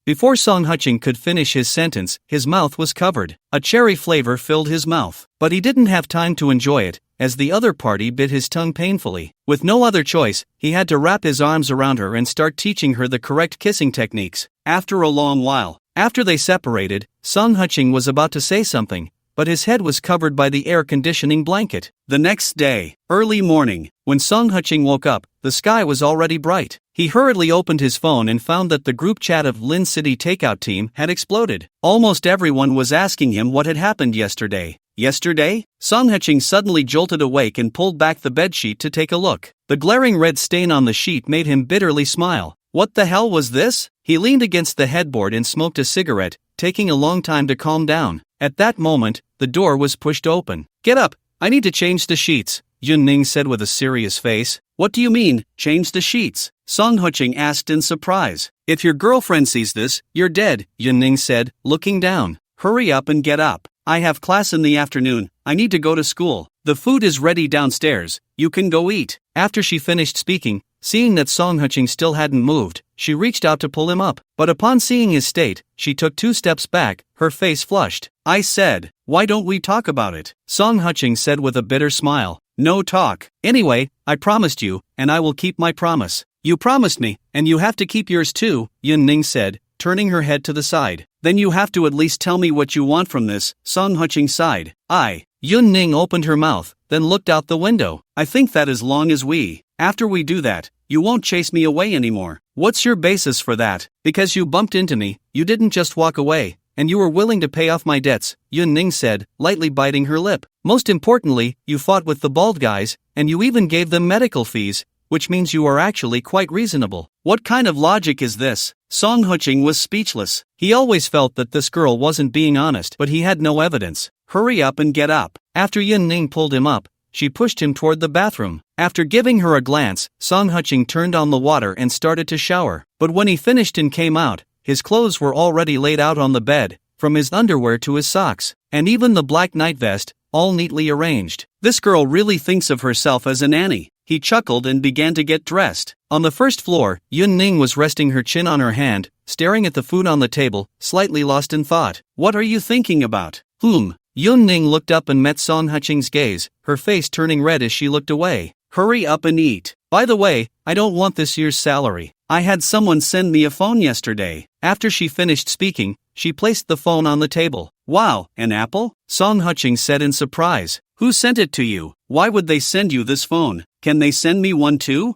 Before Song Huching could finish his sentence, his mouth was covered. A cherry flavor filled his mouth. But he didn't have time to enjoy it, as the other party bit his tongue painfully. With no other choice, he had to wrap his arms around her and start teaching her the correct kissing techniques. After a long while, after they separated, Song Huching was about to say something, but his head was covered by the air conditioning blanket. The next day, early morning, when Song Qing woke up, the sky was already bright. He hurriedly opened his phone and found that the group chat of Lin City takeout team had exploded. Almost everyone was asking him what had happened yesterday. Yesterday? Song Qing suddenly jolted awake and pulled back the bedsheet to take a look. The glaring red stain on the sheet made him bitterly smile. What the hell was this? He leaned against the headboard and smoked a cigarette, taking a long time to calm down. At that moment, the door was pushed open. "Get up, I need to change the sheets," Yun-Ning said with a serious face. "What do you mean, change the sheets?" Song Qing asked in surprise. "If your girlfriend sees this, you're dead," Yun-Ning said, looking down. "Hurry up and get up. I have class in the afternoon, I need to go to school. The food is ready downstairs, you can go eat." After she finished speaking, seeing that Song Qing still hadn't moved, she reached out to pull him up, but upon seeing his state, she took 2 steps back, her face flushed. "I said, why don't we talk about it?" Song Qing said with a bitter smile. "No talk. Anyway, I promised you, and I will keep my promise." "You promised me, and you have to keep yours too," Yun-Ning said, turning her head to the side. "Then you have to at least tell me what you want from this," Song Qing sighed. Yun-Ning opened her mouth, then looked out the window. "I think that as long as after we do that, you won't chase me away anymore." "What's your basis for that?" "Because you bumped into me, you didn't just walk away, and you were willing to pay off my debts," Yun-Ning said, lightly biting her lip. "Most importantly, you fought with the bald guys, and you even gave them medical fees, which means you are actually quite reasonable." "What kind of logic is this?" Song Qing was speechless. He always felt that this girl wasn't being honest, but he had no evidence. "Hurry up and get up." After Yun-Ning pulled him up, she pushed him toward the bathroom. After giving her a glance, Song Qing turned on the water and started to shower. But when he finished and came out, his clothes were already laid out on the bed, from his underwear to his socks, and even the black night vest, all neatly arranged. "This girl really thinks of herself as a nanny." He chuckled and began to get dressed. On the first floor, Yun-Ning was resting her chin on her hand, staring at the food on the table, slightly lost in thought. "What are you thinking about?" Yun-Ning looked up and met Song Qing's gaze, her face turning red as she looked away. "Hurry up and eat. By the way, I don't want this year's salary. I had someone send me a phone yesterday." After she finished speaking, she placed the phone on the table. "Wow, an Apple?" Song Qing said in surprise. "Who sent it to you? Why would they send you this phone? Can they send me one too?"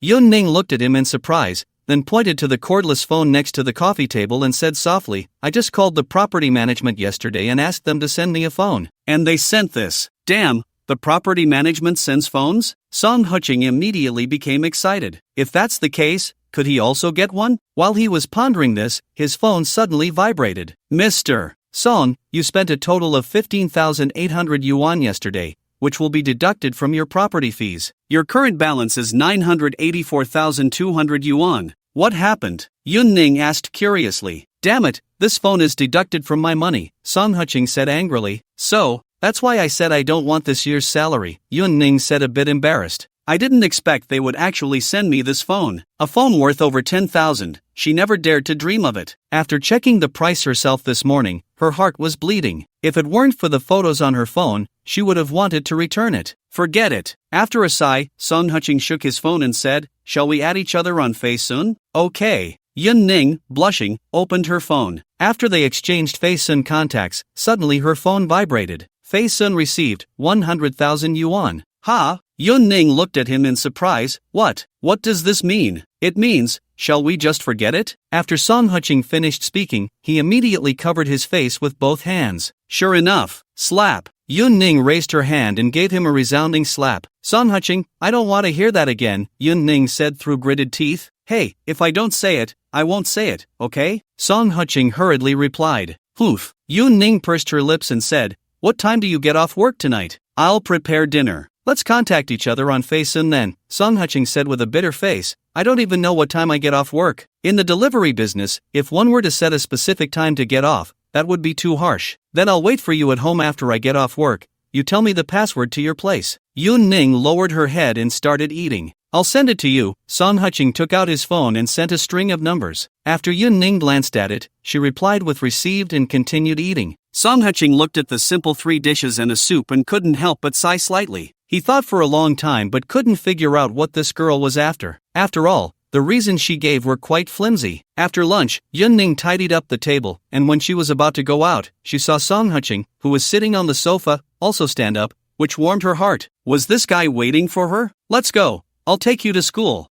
Yun-Ning looked at him in surprise, then pointed to the cordless phone next to the coffee table and said softly, "I just called the property management yesterday and asked them to send me a phone. And they sent this. Damn, the property management sends phones?" Song Qing immediately became excited. If that's the case, could he also get one? While he was pondering this, his phone suddenly vibrated. "Mr. Song, you spent a total of 15,800 yuan yesterday, which will be deducted from your property fees. Your current balance is 984,200 yuan. What happened?" Yun-Ning asked curiously. "Damn it, this phone is deducted from my money," Song Qing said angrily. "So, that's why I said I don't want this year's salary," Yun-Ning said a bit embarrassed. "I didn't expect they would actually send me this phone. A phone worth over 10,000, she never dared to dream of it." After checking the price herself this morning, her heart was bleeding. If it weren't for the photos on her phone, she would have wanted to return it. "Forget it." After a sigh, Song Qing shook his phone and said, "Shall we add each other on Facetune?" "Okay." Yun-Ning, blushing, opened her phone. After they exchanged Facetune contacts, suddenly her phone vibrated. Facetune received 100,000 yuan. Yun-Ning looked at him in surprise. What does this mean?" "It means, shall we just forget it?" After Song Qing finished speaking, he immediately covered his face with both hands. Sure enough, slap. Yun-Ning raised her hand and gave him a resounding slap. "Song Qing, I don't want to hear that again," Yun-Ning said through gritted teeth. "Hey, if I don't say it, I won't say it, okay?" Song Qing hurriedly replied. Yun-Ning pursed her lips and said, "What time do you get off work tonight?" "I'll prepare dinner. Let's contact each other on Facetune then," Song Qing said with a bitter face. "I don't even know what time I get off work. In the delivery business, if one were to set a specific time to get off, that would be too harsh. Then I'll wait for you at home after I get off work. You tell me the password to your place." Yun-Ning lowered her head and started eating. "I'll send it to you." Song Qing took out his phone and sent a string of numbers. After Yun-Ning glanced at it, she replied with received and continued eating. Song Qing looked at the simple 3 dishes and a soup and couldn't help but sigh slightly. He thought for a long time but couldn't figure out what this girl was after. After all, The reasons she gave were quite flimsy. After lunch, Yunning tidied up the table, and when she was about to go out, she saw Song Huching, who was sitting on the sofa, also stand up, which warmed her heart. Was this guy waiting for her? Let's go. I'll take you to school.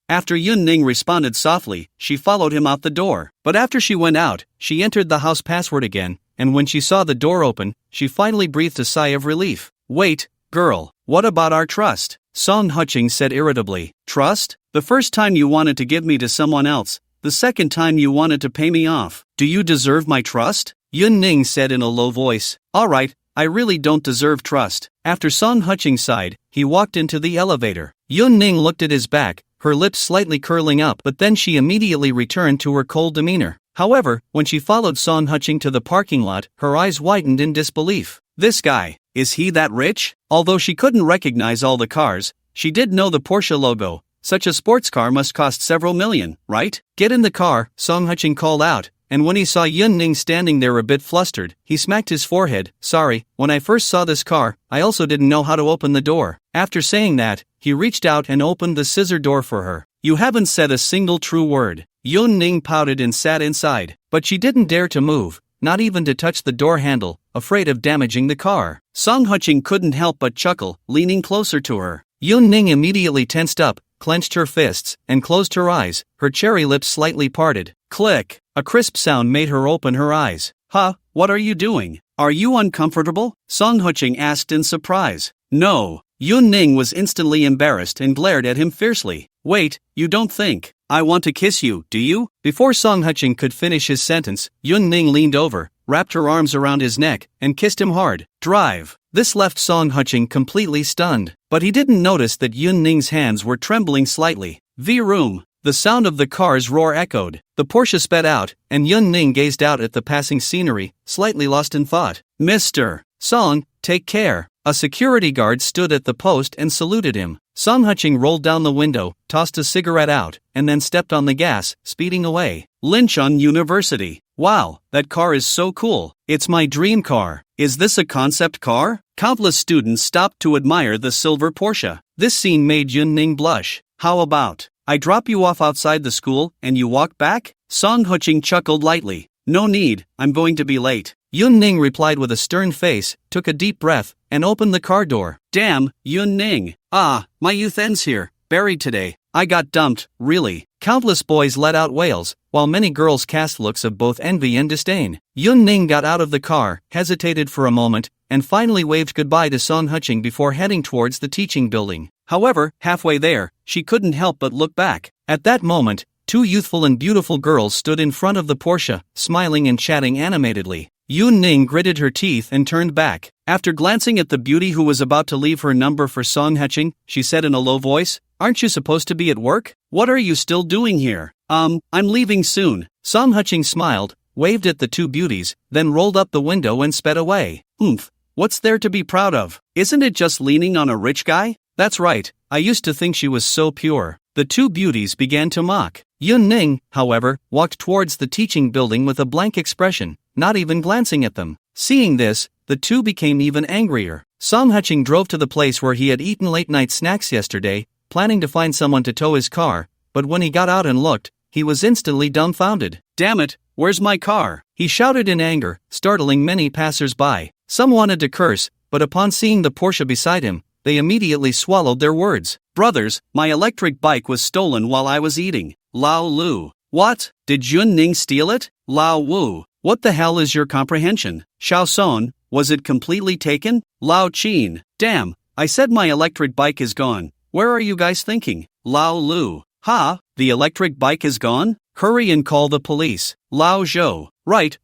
After Yunning responded softly, she followed him out the door. But after she went out, she entered the house password again, and when she saw the door open, she finally breathed a sigh of relief. Wait, girl, what about our trust? Song Huching said irritably. Trust? The first time you wanted to give me to someone else, the second time you wanted to pay me off. Do you deserve my trust? Yunning said in a low voice. Alright, I really don't deserve trust. After Song Huching sighed, he walked into the elevator. Yunning looked at his back, her lips slightly curling up, but then she immediately returned to her cold demeanor. However, when she followed Song Huching to the parking lot, her eyes widened in disbelief. This guy, is he that rich? Although she couldn't recognize all the cars, she did know the Porsche logo. Such a sports car must cost several million, right? Get in the car, Song Huching called out, and when he saw Yunning standing there a bit flustered, he smacked his forehead. Sorry, when I first saw this car, I also didn't know how to open the door. After saying that, he reached out and opened the scissor door for her. You haven't said a single true word. Yunning pouted and sat inside, but she didn't dare to move, not even to touch the door handle, afraid of damaging the car. Song Huching couldn't help but chuckle, leaning closer to her. Yunning immediately tensed up, clenched her fists, and closed her eyes, her cherry lips slightly parted. Click! A crisp sound made her open her eyes. Huh, what are you doing? Are you uncomfortable? Song Huching asked in surprise. No. Yunning was instantly embarrassed and glared at him fiercely. Wait, you don't think I want to kiss you, do you? Before Song Huching could finish his sentence, Yunning leaned over, wrapped her arms around his neck, and kissed him hard. Drive. This left Song Huching completely stunned, but he didn't notice that Yunning's hands were trembling slightly. V-room. The sound of the car's roar echoed. The Porsche sped out, and Yunning gazed out at the passing scenery, slightly lost in thought. Mr. Song, take care. A security guard stood at the post and saluted him. Song Huching rolled down the window, tossed a cigarette out, and then stepped on the gas, speeding away. Linchon University. Wow, that car is so cool. It's my dream car. Is this a concept car? Countless students stopped to admire the silver Porsche. This scene made Yunning blush. How about I drop you off outside the school and you walk back? Song Huching chuckled lightly. No need, I'm going to be late. Yunning replied with a stern face, took a deep breath, and opened the car door. Damn, Yunning. My youth ends here. Buried today. I got dumped, really. Countless boys let out wails, while many girls cast looks of both envy and disdain. Yunning got out of the car, hesitated for a moment, and finally waved goodbye to Song Huching before heading towards the teaching building. However, halfway there, she couldn't help but look back. At that moment, two youthful and beautiful girls stood in front of the Porsche, smiling and chatting animatedly. Yunning gritted her teeth and turned back. After glancing at the beauty who was about to leave her number for Song Huching, she said in a low voice, Aren't you supposed to be at work? What are you still doing here? I'm leaving soon. Song Huching smiled, waved at the two beauties, then rolled up the window and sped away. What's there to be proud of? Isn't it just leaning on a rich guy? That's right, I used to think she was so pure. The two beauties began to mock. Yunning, however, walked towards the teaching building with a blank expression, not even glancing at them. Seeing this, the two became even angrier. Song Huching drove to the place where he had eaten late-night snacks yesterday, planning to find someone to tow his car, but when he got out and looked, he was instantly dumbfounded. Damn it, where's my car? He shouted in anger, startling many passers-by. Some wanted to curse, but upon seeing the Porsche beside him, they immediately swallowed their words. Brothers, my electric bike was stolen while I was eating. Lao Lu. What? Did Yunning steal it? Lao Wu. What the hell is your comprehension? Xiao Son, was it completely taken? Lao Qin. Damn, I said my electric bike is gone. Where are you guys thinking? Lao Lu. Ha, the electric bike is gone? Hurry and call the police. Lao Zhou. Right,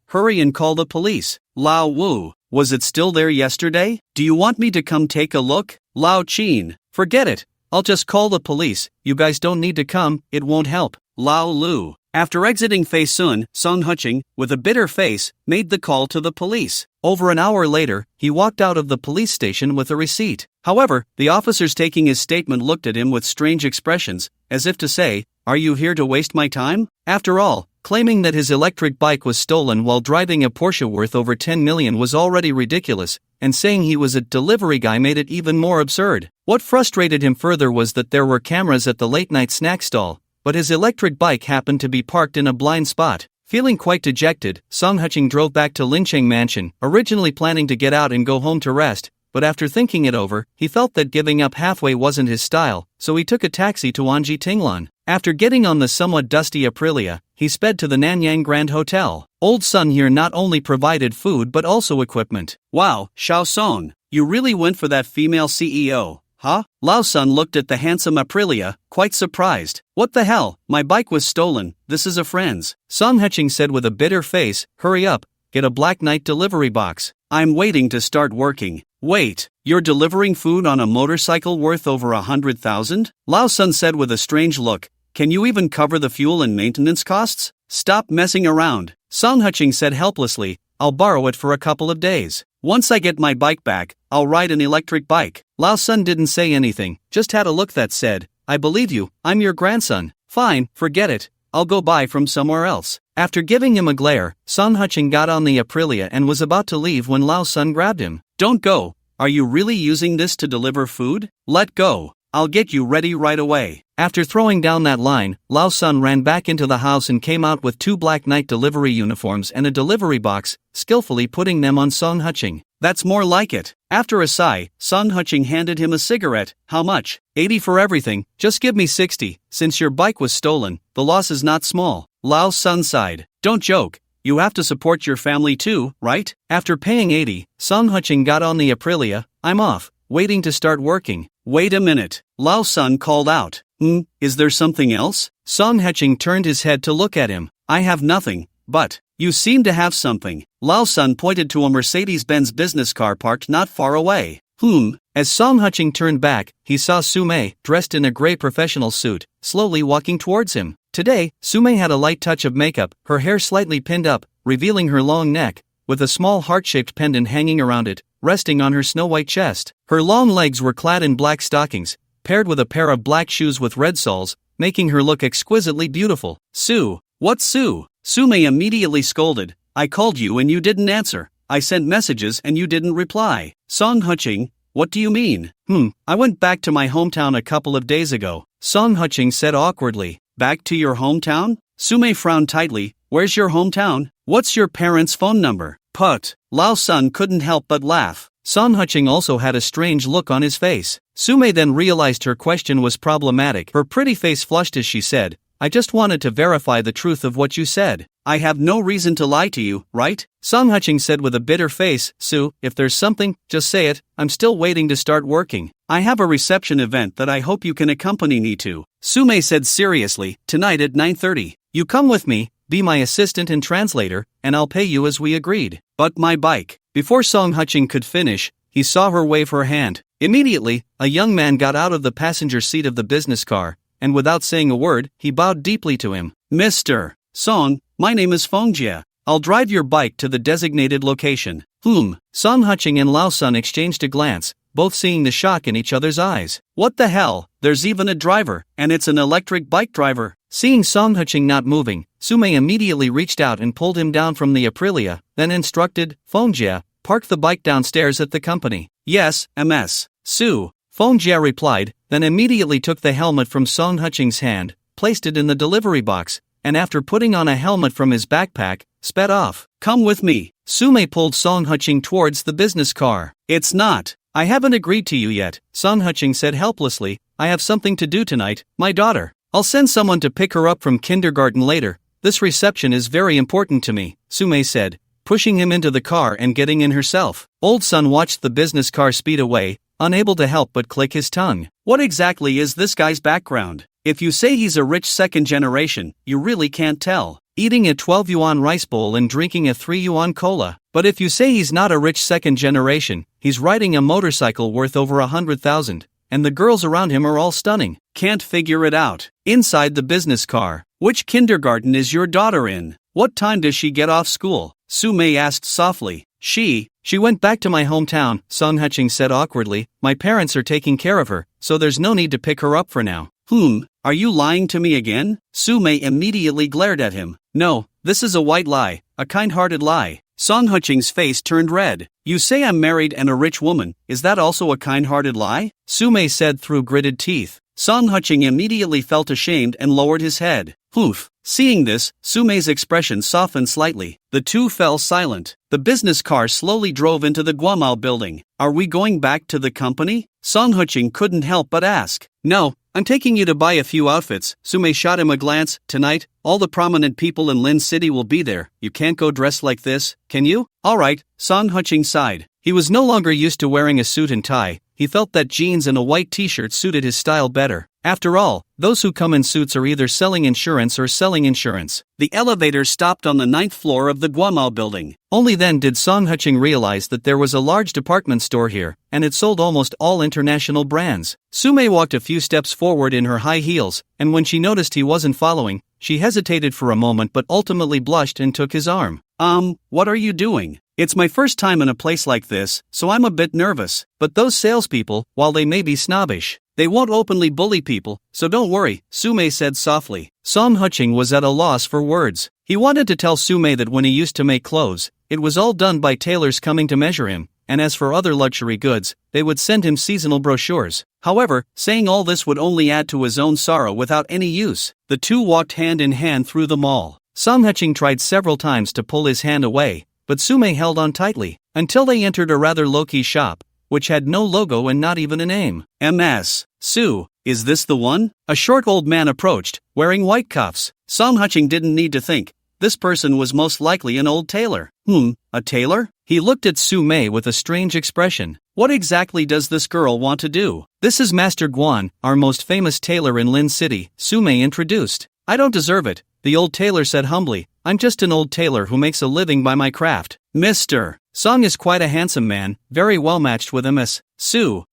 hurry and call the police. Lao Wu. Was it still there yesterday? Do you want me to come take a look? Lao Qin. Forget it. I'll just call the police. You guys don't need to come, it won't help. Lao Lu. After exiting Fei Sun, Song Huching, with a bitter face, made the call to the police. Over an hour later, he walked out of the police station with a receipt. However, the officers taking his statement looked at him with strange expressions, as if to say, Are you here to waste my time? After all, Claiming that his electric bike was stolen while driving a Porsche worth over 10 million was already ridiculous, and saying he was a delivery guy made it even more absurd. What frustrated him further was that there were cameras at the late-night snack stall, but his electric bike happened to be parked in a blind spot. Feeling quite dejected, Song Huching drove back to Lincheng Mansion, originally planning to get out and go home to rest, but after thinking it over, he felt that giving up halfway wasn't his style, so he took a taxi to Anji Tinglan. After getting on the somewhat dusty Aprilia, he sped to the Nanyang Grand Hotel. Old Sun here not only provided food but also equipment. Wow, Xiao Song, you really went for that female CEO, huh? Lao Sun looked at the handsome Aprilia, quite surprised. What the hell, my bike was stolen, this is a friend's. Song Huching said with a bitter face, hurry up, get a Black Knight delivery box. I'm waiting to start working. Wait, you're delivering food on a motorcycle worth over 100,000? Lao Sun said with a strange look, can you even cover the fuel and maintenance costs? Stop messing around. Song Huching said helplessly, I'll borrow it for a couple of days. Once I get my bike back, I'll ride an electric bike. Lao Sun didn't say anything, just had a look that said, I believe you, I'm your grandson. Fine, forget it, I'll go buy from somewhere else. After giving him a glare, Song Huching got on the Aprilia and was about to leave when Lao Sun grabbed him. Don't go. Are you really using this to deliver food? Let go. I'll get you ready right away. After throwing down that line, Lao Sun ran back into the house and came out with 2 Black Knight delivery uniforms and a delivery box, skillfully putting them on Song Huching. That's more like it. After a sigh, Song Huching handed him a cigarette. How much? 80 for everything, just give me 60. Since your bike was stolen, the loss is not small. Lao Sun sighed. Don't joke. You have to support your family too, right? After paying 80, Song Huching got on the Aprilia. I'm off, waiting to start working. Wait a minute, Lao Sun called out. Is there something else? Song Huching turned his head to look at him. I have nothing, but you seem to have something. Lao Sun pointed to a Mercedes-Benz business car parked not far away. As Song Huching turned back, he saw Su Mei, dressed in a gray professional suit, slowly walking towards him. Today, Su Mei had a light touch of makeup, her hair slightly pinned up, revealing her long neck, with a small heart-shaped pendant hanging around it, resting on her snow-white chest. Her long legs were clad in black stockings, paired with a pair of black shoes with red soles, making her look exquisitely beautiful. Su, what's Su? Su Mei immediately scolded. I called you and you didn't answer. I sent messages and you didn't reply. Song Huching, what do you mean? I went back to my hometown a couple of days ago. Song Huching said awkwardly. Back to your hometown? Su Mei frowned tightly. Where's your hometown? What's your parents' phone number? Put. Lao Sun couldn't help but laugh. Song Huching also had a strange look on his face. Su Mei then realized her question was problematic. Her pretty face flushed as she said, I just wanted to verify the truth of what you said. I have no reason to lie to you, right? Song Huching said with a bitter face, Su, if there's something, just say it, I'm still waiting to start working. I have a reception event that I hope you can accompany me to. Su Mei said seriously, tonight at 9:30. You come with me, be my assistant and translator, and I'll pay you as we agreed. But my bike. Before Song Huching could finish, he saw her wave her hand. Immediately, a young man got out of the passenger seat of the business car, and without saying a word, he bowed deeply to him. Mr. Song, my name is Feng Jie. I'll drive your bike to the designated location. Song Huching and Lao Sun exchanged a glance, both seeing the shock in each other's eyes. What the hell? There's even a driver, and it's an electric bike driver. Seeing Song Huching not moving, Su Mei immediately reached out and pulled him down from the Aprilia, then instructed, Feng Jie, park the bike downstairs at the company. Yes, MS. Su. Feng Jie replied, then immediately took the helmet from Song Huching's hand, placed it in the delivery box, and after putting on a helmet from his backpack, sped off. Come with me. Su Mei pulled Song Huching towards the business car. It's not. I haven't agreed to you yet, Song Huching said helplessly. I have something to do tonight, my daughter. I'll send someone to pick her up from kindergarten later. This reception is very important to me, Su Mei said, pushing him into the car and getting in herself. Old Sun watched the business car speed away, unable to help but click his tongue. What exactly is this guy's background? If you say he's a rich second generation, you really can't tell. Eating a 12 yuan rice bowl and drinking a 3 yuan cola. But if you say he's not a rich second generation, he's riding a motorcycle worth over 100,000, and the girls around him are all stunning. Can't figure it out. Inside the business car. Which kindergarten is your daughter in? What time does she get off school? Su Mei asked softly. She went back to my hometown, Song Huching said awkwardly. My parents are taking care of her, so there's no need to pick her up for now. Are you lying to me again? Su-mei immediately glared at him. No, this is a white lie, a kind-hearted lie. Song Huching's face turned red. You say I'm married and a rich woman, is that also a kind-hearted lie? Su-mei said through gritted teeth. Song Huching immediately felt ashamed and lowered his head. Oof. Seeing this, Su-mei's expression softened slightly. The two fell silent. The business car slowly drove into the Guamao building. Are we going back to the company? Song Huching couldn't help but ask. No, I'm taking you to buy a few outfits. Su-mei shot him a glance. Tonight, all the prominent people in Lin City will be there. You can't go dressed like this, can you? Alright, Song Huching sighed. He was no longer used to wearing a suit and tie. He felt that jeans and a white t-shirt suited his style better. After all, those who come in suits are either selling insurance or selling insurance. The elevator stopped on the 9th floor of the Guamao building. Only then did Song Huching realize that there was a large department store here, and it sold almost all international brands. Su-mei walked a few steps forward in her high heels, and when she noticed he wasn't following, she hesitated for a moment but ultimately blushed and took his arm. What are you doing? It's my first time in a place like this, so I'm a bit nervous. But those salespeople, while they may be snobbish, they won't openly bully people, so don't worry, Su-mei said softly. Song Huching was at a loss for words. He wanted to tell Su-mei that when he used to make clothes, it was all done by tailors coming to measure him, and as for other luxury goods, they would send him seasonal brochures. However, saying all this would only add to his own sorrow without any use. The two walked hand in hand through the mall. Song Huching tried several times to pull his hand away, but Su-mei held on tightly, until they entered a rather low-key shop, which had no logo and not even a name. MS. Su, is this the one? A short old man approached, wearing white cuffs. Song Huching didn't need to think. This person was most likely an old tailor. A tailor? He looked at Su-mei with a strange expression. What exactly does this girl want to do? This is Master Guan, our most famous tailor in Lin City, Su-mei introduced. I don't deserve it, the old tailor said humbly. I'm just an old tailor who makes a living by my craft. Mr. Song is quite a handsome man, very well matched with MS. Su.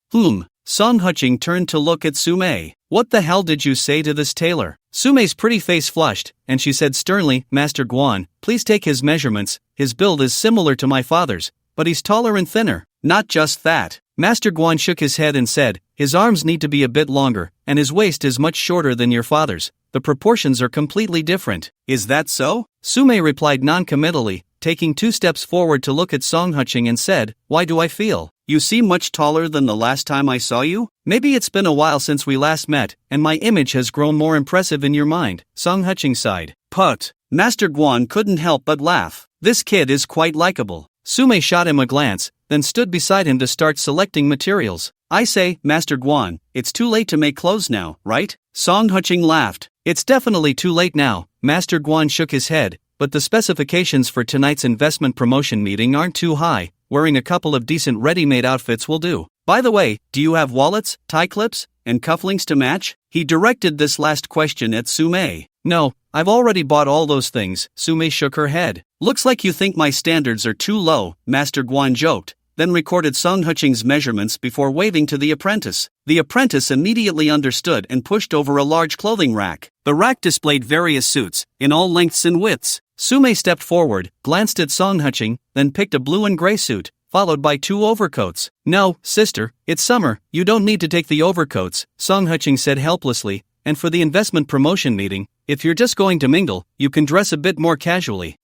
Song Huching turned to look at Su-mei. What the hell did you say to this tailor? Su-mei's pretty face flushed, and she said sternly, Master Guan, please take his measurements. His build is similar to my father's, but he's taller and thinner. Not just that. Master Guan shook his head and said, his arms need to be a bit longer, and his waist is much shorter than your father's. The proportions are completely different. Is that so? Su-mei replied non-committally, taking 2 steps forward to look at Song Huching and said, why do I feel? You seem much taller than the last time I saw you? Maybe it's been a while since we last met, and my image has grown more impressive in your mind, Song Huching sighed. Put. Master Guan couldn't help but laugh. This kid is quite likable. Su-mei shot him a glance, then stood beside him to start selecting materials. I say, Master Guan, it's too late to make clothes now, right? Song Huching laughed. It's definitely too late now. Master Guan shook his head, but the specifications for tonight's investment promotion meeting aren't too high. Wearing a couple of decent ready-made outfits will do. By the way, do you have wallets, tie clips, and cufflinks to match? He directed this last question at Su-mei. No, I've already bought all those things. Su-mei shook her head. Looks like you think my standards are too low, Master Guan joked, then recorded Song Huching's measurements before waving to the apprentice. The apprentice immediately understood and pushed over a large clothing rack. The rack displayed various suits, in all lengths and widths. Su-mei stepped forward, glanced at Song Huching, then picked a blue and gray suit, followed by 2 overcoats. No, sister, it's summer, you don't need to take the overcoats, Song Huching said helplessly, and for the investment promotion meeting, if you're just going to mingle, you can dress a bit more casually.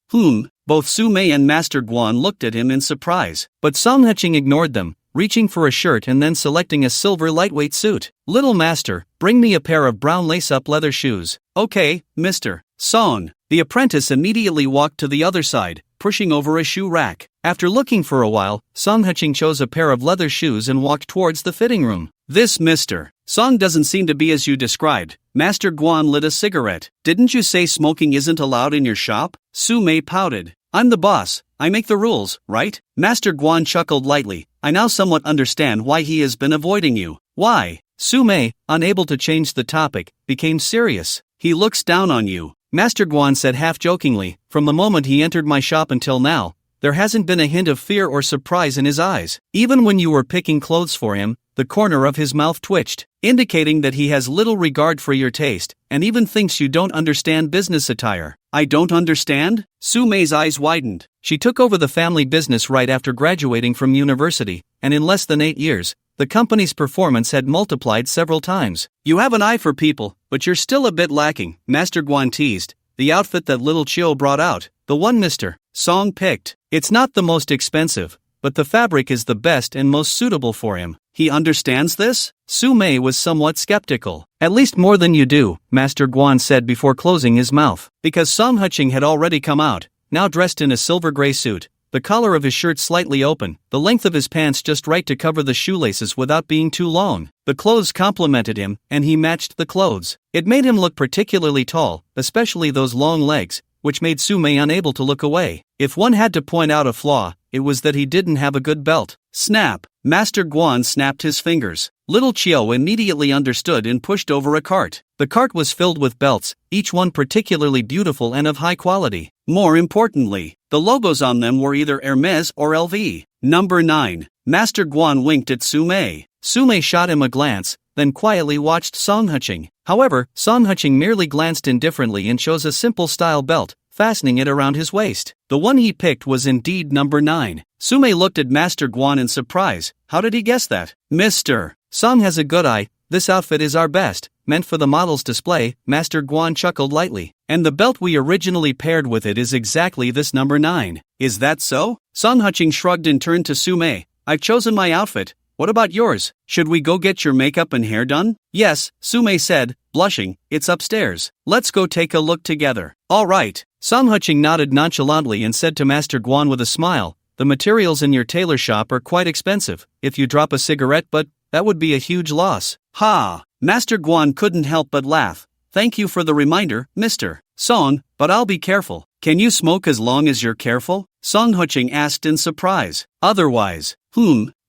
Both Su-mei and Master Guan looked at him in surprise, but Song Huching ignored them, reaching for a shirt and then selecting a silver lightweight suit. Little master, bring me a pair of brown lace-up leather shoes. Okay, Mr. Song. The apprentice immediately walked to the other side, pushing over a shoe rack. After looking for a while, Song Huching chose a pair of leather shoes and walked towards the fitting room. This Mr. Song doesn't seem to be as you described. Master Guan lit a cigarette. Didn't you say smoking isn't allowed in your shop? Su-mei pouted. I'm the boss. I make the rules, right? Master Guan chuckled lightly. I now somewhat understand why he has been avoiding you. Why? Su-mei, unable to change the topic, became serious. He looks down on you. Master Guan said half-jokingly, from the moment he entered my shop until now, there hasn't been a hint of fear or surprise in his eyes. Even when you were picking clothes for him, the corner of his mouth twitched, indicating that he has little regard for your taste, and even thinks you don't understand business attire. I don't understand? Su-mei's eyes widened. She took over the family business right after graduating from university, and in less than 8 years, the company's performance had multiplied several times. You have an eye for people, but you're still a bit lacking, Master Guan teased. The outfit that little Chio brought out, the one Mr. Song picked. It's not the most expensive, but the fabric is the best and most suitable for him. He understands this? Su Mei was somewhat skeptical. At least more than you do, Master Guan said before closing his mouth. Because Song Qing had already come out, now dressed in a silver gray suit, the collar of his shirt slightly open, the length of his pants just right to cover the shoelaces without being too long. The clothes complemented him, and he matched the clothes. It made him look particularly tall, especially those long legs, which made Su Mei unable to look away. If one had to point out a flaw, it was that he didn't have a good belt. Snap! Master Guan snapped his fingers. Little Chio immediately understood and pushed over a cart. The cart was filled with belts, each one particularly beautiful and of high quality. More importantly, the logos on them were either Hermes or LV. Number 9. Master Guan winked at Su Mei. Su Mei shot him a glance, then quietly watched Song Qing. However, Song Qing merely glanced indifferently and chose a simple style belt, fastening it around his waist. The one he picked was indeed number 9. Su Mei looked at Master Guan in surprise. How did he guess that? Mr. Song has a good eye. This outfit is our best, meant for the model's display, Master Guan chuckled lightly. And the belt we originally paired with it is exactly this number 9. Is that so? Song Qing shrugged and turned to Su Mei. I've chosen my outfit. What about yours? Should we go get your makeup and hair done? Yes, Su Mei said, blushing. It's upstairs. Let's go take a look together. All right. Song Qing nodded nonchalantly and said to Master Guan with a smile, the materials in your tailor shop are quite expensive. If you drop a cigarette, but that would be a huge loss. Ha! Master Guan couldn't help but laugh. Thank you for the reminder, Mr. Song, but I'll be careful. Can you smoke as long as you're careful? Song Qing asked in surprise. Otherwise,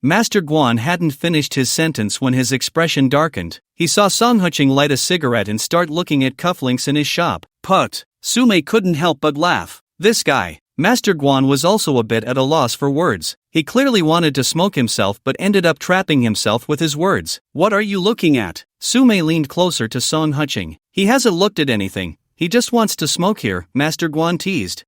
Master Guan hadn't finished his sentence when his expression darkened. He saw Song Qing light a cigarette and start looking at cufflinks in his shop. Put! Su Mei couldn't help but laugh. This guy. Master Guan was also a bit at a loss for words. He clearly wanted to smoke himself but ended up trapping himself with his words. What are you looking at? Su Mei leaned closer to Song Qing. He hasn't looked at anything. He just wants to smoke here, Master Guan teased.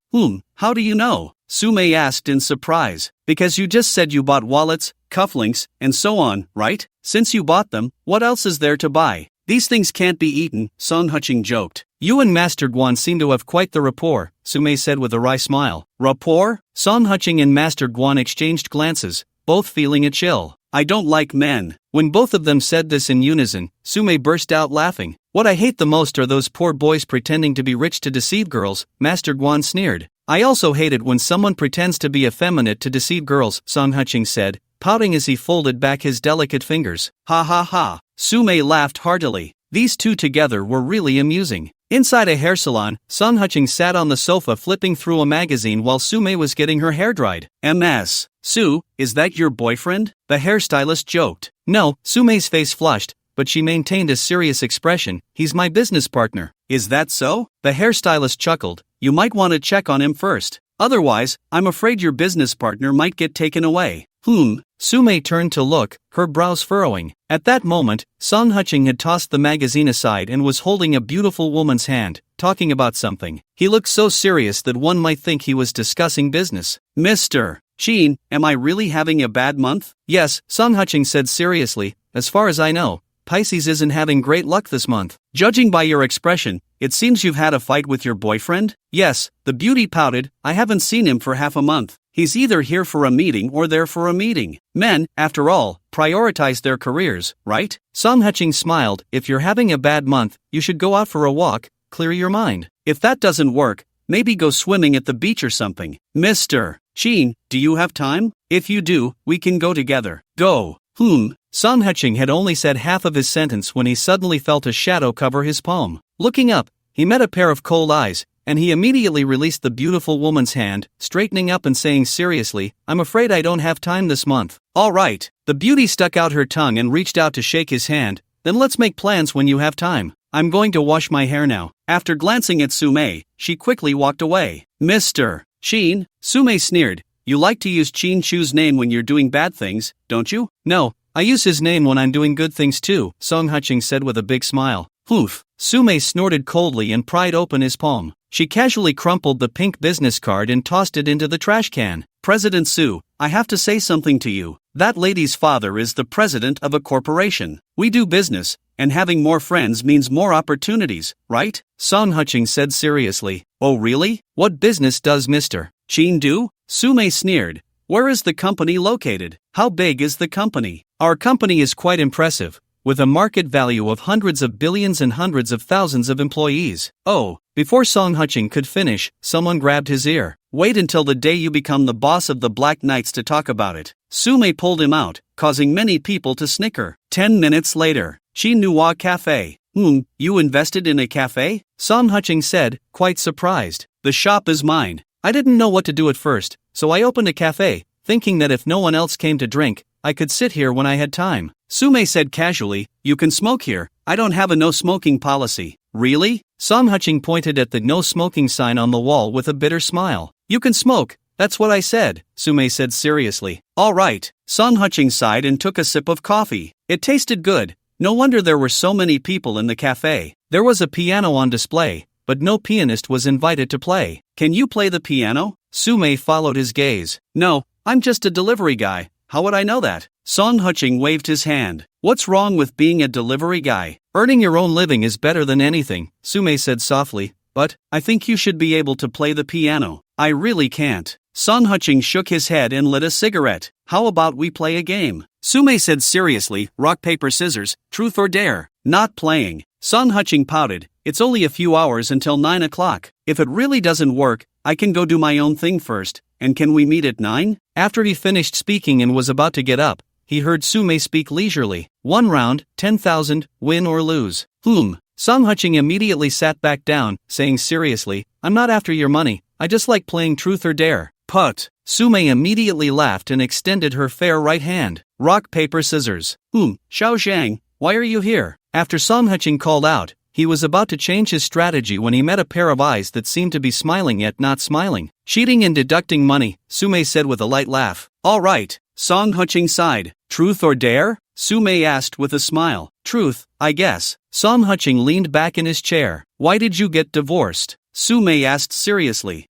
How do you know? Su Mei asked in surprise. Because you just said you bought wallets, cufflinks, and so on, right? Since you bought them, what else is there to buy? These things can't be eaten, Song Qing joked. You and Master Guan seem to have quite the rapport, Su Mei said with a wry smile. Rapport? Song Qing and Master Guan exchanged glances, both feeling a chill. I don't like men. When both of them said this in unison, Su Mei burst out laughing. What I hate the most are those poor boys pretending to be rich to deceive girls, Master Guan sneered. I also hate it when someone pretends to be effeminate to deceive girls, Song Qing said, pouting as he folded back his delicate fingers. Ha ha ha. Su Mei laughed heartily. These two together were really amusing. Inside a hair salon, Song Qing sat on the sofa flipping through a magazine while Su Mei was getting her hair dried. MS. Su, is that your boyfriend? The hairstylist joked. No, Su Mei's face flushed, but she maintained a serious expression. He's my business partner. Is that so? The hairstylist chuckled. You might want to check on him first. Otherwise, I'm afraid your business partner might get taken away. Su Mei turned to look, her brows furrowing. At that moment, Song Qing had tossed the magazine aside and was holding a beautiful woman's hand, talking about something. He looked so serious that one might think he was discussing business. Mr. Qing, am I really having a bad month? Yes, Song Qing said seriously. As far as I know, Pisces isn't having great luck this month. Judging by your expression, it seems you've had a fight with your boyfriend? Yes, the beauty pouted. I haven't seen him for half a month. He's either here for a meeting or there for a meeting. Men, after all, prioritize their careers, right? Song Qing smiled. If you're having a bad month, you should go out for a walk, clear your mind. If that doesn't work, maybe go swimming at the beach or something. Mr. Qing, do you have time? If you do, we can go together. Go. Song Qing had only said half of his sentence when he suddenly felt a shadow cover his palm. Looking up, he met a pair of cold eyes, and he immediately released the beautiful woman's hand, straightening up and saying seriously, I'm afraid I don't have time this month. All right. The beauty stuck out her tongue and reached out to shake his hand. Then let's make plans when you have time. I'm going to wash my hair now. After glancing at Su Mei, she quickly walked away. Mr. Qin, Su Mei sneered. You like to use Qin Chu's name when you're doing bad things, don't you? No, I use his name when I'm doing good things too, Song Qing said with a big smile. Su Mei snorted coldly and pried open his palm. She casually crumpled the pink business card and tossed it into the trash can. President Su, I have to say something to you. That lady's father is the president of a corporation. We do business, and having more friends means more opportunities, right? Song Huching said seriously. Oh really? What business does Mr. Qing do? Sume sneered. Where is the company located? How big is the company? Our company is quite impressive, with a market value of hundreds of billions and hundreds of thousands of employees. Oh, before Song Huching could finish, someone grabbed his ear. Wait until the day you become the boss of the Black Knights to talk about it. Sume pulled him out, causing many people to snicker. 10 minutes later, Xinhua Cafe. You invested in a cafe? Song Huching said, quite surprised. The shop is mine. I didn't know what to do at first, so I opened a cafe, thinking that if no one else came to drink, I could sit here when I had time. Sume said casually, you can smoke here. I don't have a no smoking policy. Really? Song Huching pointed at the no smoking sign on the wall with a bitter smile. You can smoke, that's what I said, Sume said seriously. All right. Song Huching sighed and took a sip of coffee. It tasted good. No wonder there were so many people in the cafe. There was a piano on display, but no pianist was invited to play. Can you play the piano? Sume followed his gaze. No, I'm just a delivery guy. How would I know that? Song Huching waved his hand. What's wrong with being a delivery guy? Earning your own living is better than anything, Sume said softly, but I think you should be able to play the piano. I really can't. Song Huching shook his head and lit a cigarette. How about we play a game? Sume said seriously, rock paper scissors, truth or dare. Not playing. Song Huching pouted. It's only a few hours until 9 o'clock. If it really doesn't work, I can go do my own thing first. And can we meet at 9? After he finished speaking and was about to get up, he heard Sume speak leisurely. 1 round, 10,000, win or lose. Song Huching immediately sat back down, saying seriously, I'm not after your money, I just like playing truth or dare. Put. Sume immediately laughed and extended her fair right hand. Rock, paper, scissors. Xiao Zhang, why are you here? After Song Huching called out, he was about to change his strategy when he met a pair of eyes that seemed to be smiling yet not smiling. Cheating and deducting money, Sume said with a light laugh. All right. Song Huching sighed. Truth or dare? Sume asked with a smile. Truth, I guess. Song Huching leaned back in his chair. Why did you get divorced? Sume asked seriously.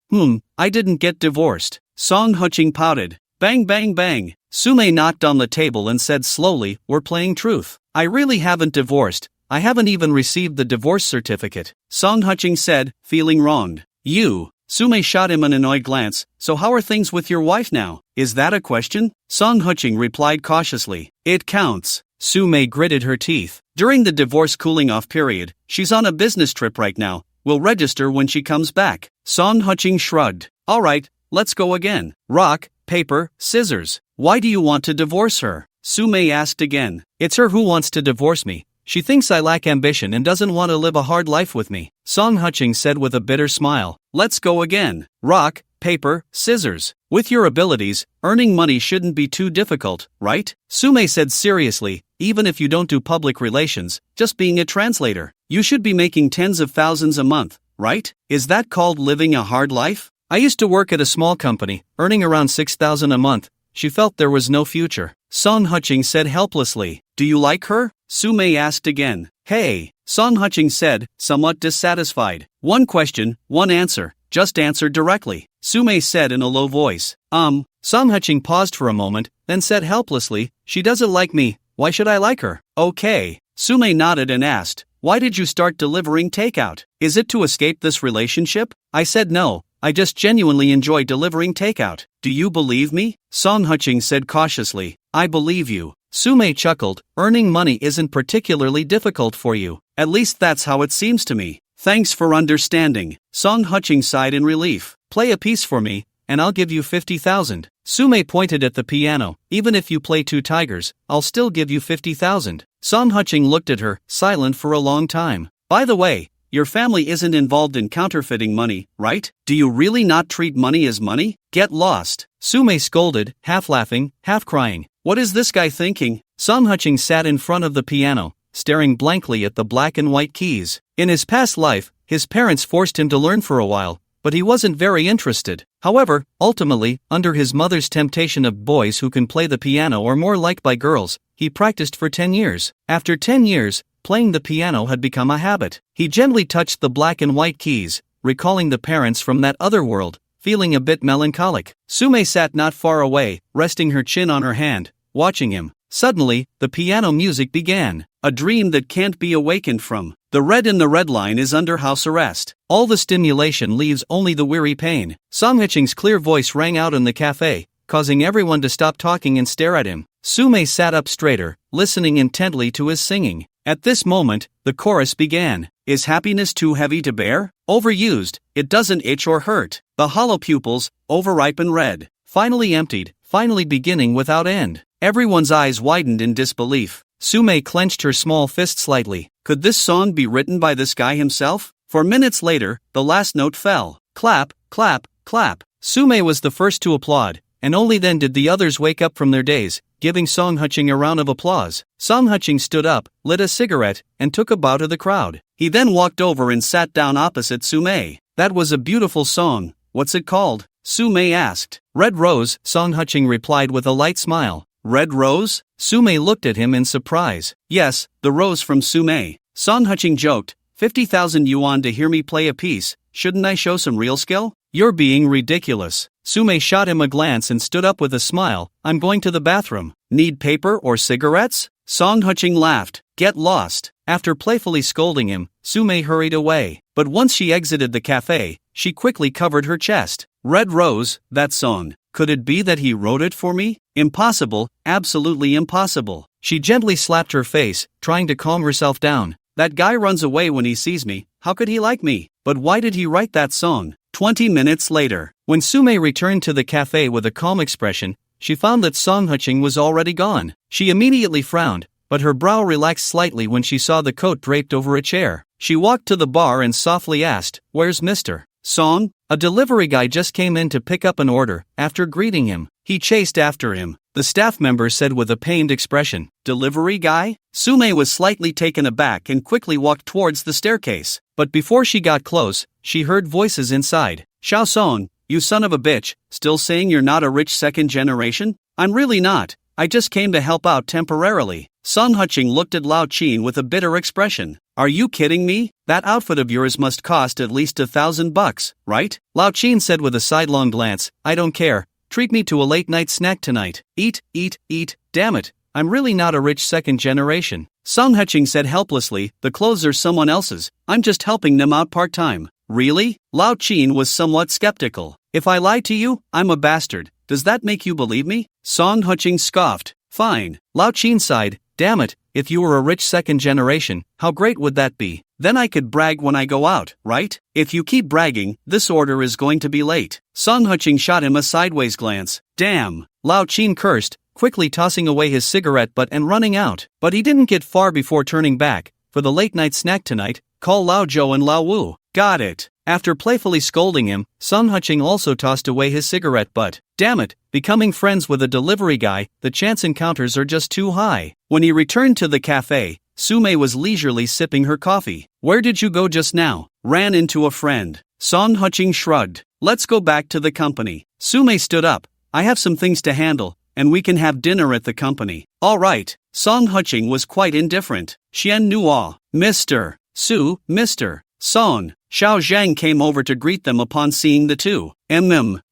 I didn't get divorced. Song Huching pouted. Bang bang bang. Sume knocked on the table and said slowly, we're playing truth. I really haven't divorced. I haven't even received the divorce certificate. Song Huching said, feeling wronged. You. Sume shot him an annoyed glance. So how are things with your wife now? Is that a question? Song Huching replied cautiously. It counts. Sume gritted her teeth. During the divorce cooling off period, she's on a business trip right now. We'll register when she comes back. Song Huching shrugged. All right, let's go again. Rock, paper, scissors. Why do you want to divorce her? Sume asked again. It's her who wants to divorce me. She thinks I lack ambition and doesn't want to live a hard life with me. Song Huching said with a bitter smile. Let's go again. Rock, paper, scissors. With your abilities, earning money shouldn't be too difficult, right? Sume said seriously, even if you don't do public relations, just being a translator, you should be making tens of thousands a month, right? Is that called living a hard life? I used to work at a small company, earning around 6,000 a month. She felt there was no future. Song Huching said helplessly. Do you like her? Sume asked again. Hey, Song Huching said, somewhat dissatisfied. One question, one answer. Just answer directly. Sume said in a low voice. Song Huching paused for a moment, then said helplessly, she doesn't like me. Why should I like her? Okay. Sume nodded and asked, why did you start delivering takeout? Is it to escape this relationship? I said no. I just genuinely enjoy delivering takeout. Do you believe me? Song Huching said cautiously. I believe you. Sume chuckled. Earning money isn't particularly difficult for you. At least that's how it seems to me. Thanks for understanding. Song Huching sighed in relief. Play a piece for me, and I'll give you 50,000. Sume pointed at the piano. Even if you play 2 tigers, I'll still give you 50,000. Song Huching looked at her, silent for a long time. By the way, your family isn't involved in counterfeiting money, right? Do you really not treat money as money? Get lost. Sume scolded, half laughing, half crying. What is this guy thinking? Song Huching sat in front of the piano, staring blankly at the black and white keys. In his past life, his parents forced him to learn for a while, but he wasn't very interested. However, ultimately, under his mother's temptation of boys who can play the piano are more liked by girls, he practiced for 10 years. After 10 years, playing the piano had become a habit. He gently touched the black and white keys, recalling the parents from that other world, feeling a bit melancholic. Sume sat not far away, resting her chin on her hand, watching him. Suddenly, the piano music began. A dream that can't be awakened from. The red in the red line is under house arrest. All the stimulation leaves only the weary pain. Song Hye-ching's clear voice rang out in the cafe, causing everyone to stop talking and stare at him. Su-mei sat up straighter, listening intently to his singing. At this moment, the chorus began. Is happiness too heavy to bear? Overused, it doesn't itch or hurt. The hollow pupils, overripe and red. Finally emptied, finally beginning without end. Everyone's eyes widened in disbelief. Su-mei clenched her small fist slightly. Could this song be written by this guy himself? For minutes later, the last note fell. Clap, clap, clap. Su-mei was the first to applaud, and only then did the others wake up from their daze, giving Song Hye-ching a round of applause. Song Hye-ching stood up, lit a cigarette, and took a bow to the crowd. He then walked over and sat down opposite Su-mei. That was a beautiful song. What's it called? Su-mei asked. Red Rose, Song Hye-ching replied with a light smile. Red Rose? Su-mei looked at him in surprise. Yes, the rose from Su-mei. Song Hye-ching joked. 50,000 yuan to hear me play a piece. Shouldn't I show some real skill? You're being ridiculous. Su-mei shot him a glance and stood up with a smile. I'm going to the bathroom. Need paper or cigarettes? Song Hye-ching laughed. Get lost. After playfully scolding him, Su-mei hurried away. But once she exited the cafe, she quickly covered her chest. Red Rose, that song. Could it be that he wrote it for me? Impossible, absolutely impossible. She gently slapped her face, trying to calm herself down. That guy runs away when he sees me. How could he like me? But why did he write that song? 20 minutes later, when Su-mei returned to the cafe with a calm expression, she found that Song Hye-ching was already gone. She immediately frowned, but her brow relaxed slightly when she saw the coat draped over a chair. She walked to the bar and softly asked, "Where's Mr. Song?" A delivery guy just came in to pick up an order. After greeting him, he chased after him. The staff member said with a pained expression, "Delivery guy?" Su-mei was slightly taken aback and quickly walked towards the staircase. But before she got close, she heard voices inside. "Xiao Song, you son of a bitch, still saying you're not a rich second generation? I'm really not. I just came to help out temporarily." Song Hye-ching looked at Lao Qin with a bitter expression. "Are you kidding me? That outfit of yours must cost at least $1,000, right?" Lao Qin said with a sidelong glance, "I don't care. Treat me to a late night snack tonight. Eat, eat, eat, damn it. I'm really not a rich second generation." Song Hye-ching said helplessly, "The clothes are someone else's. I'm just helping them out part-time." "Really?" Lao Qin was somewhat skeptical. "If I lie to you, I'm a bastard. Does that make you believe me?" Song Hye-ching scoffed. "Fine." Lao Qin sighed. "Damn it, if you were a rich second generation, how great would that be? Then I could brag when I go out, right? If you keep bragging, this order is going to be late." Song Hye-ching shot him a sideways glance. "Damn." Lao Qin cursed, quickly tossing away his cigarette butt and running out. But he didn't get far before turning back. "For the late night snack tonight, call Lao Zhou and Lao Wu." "Got it." After playfully scolding him, Song Hye-ching also tossed away his cigarette butt. Damn it, becoming friends with a delivery guy, the chance encounters are just too high. When he returned to the cafe, Su-mei was leisurely sipping her coffee. "Where did you go just now?" "Ran into a friend." Song Hye-ching shrugged. "Let's go back to the company." Su-mei stood up. "I have some things to handle, and we can have dinner at the company." "All right." Song Hye-ching was quite indifferent. Xian Nuo, Mr. Su, Mr. Song. Xiao Zhang came over to greet them upon seeing the two.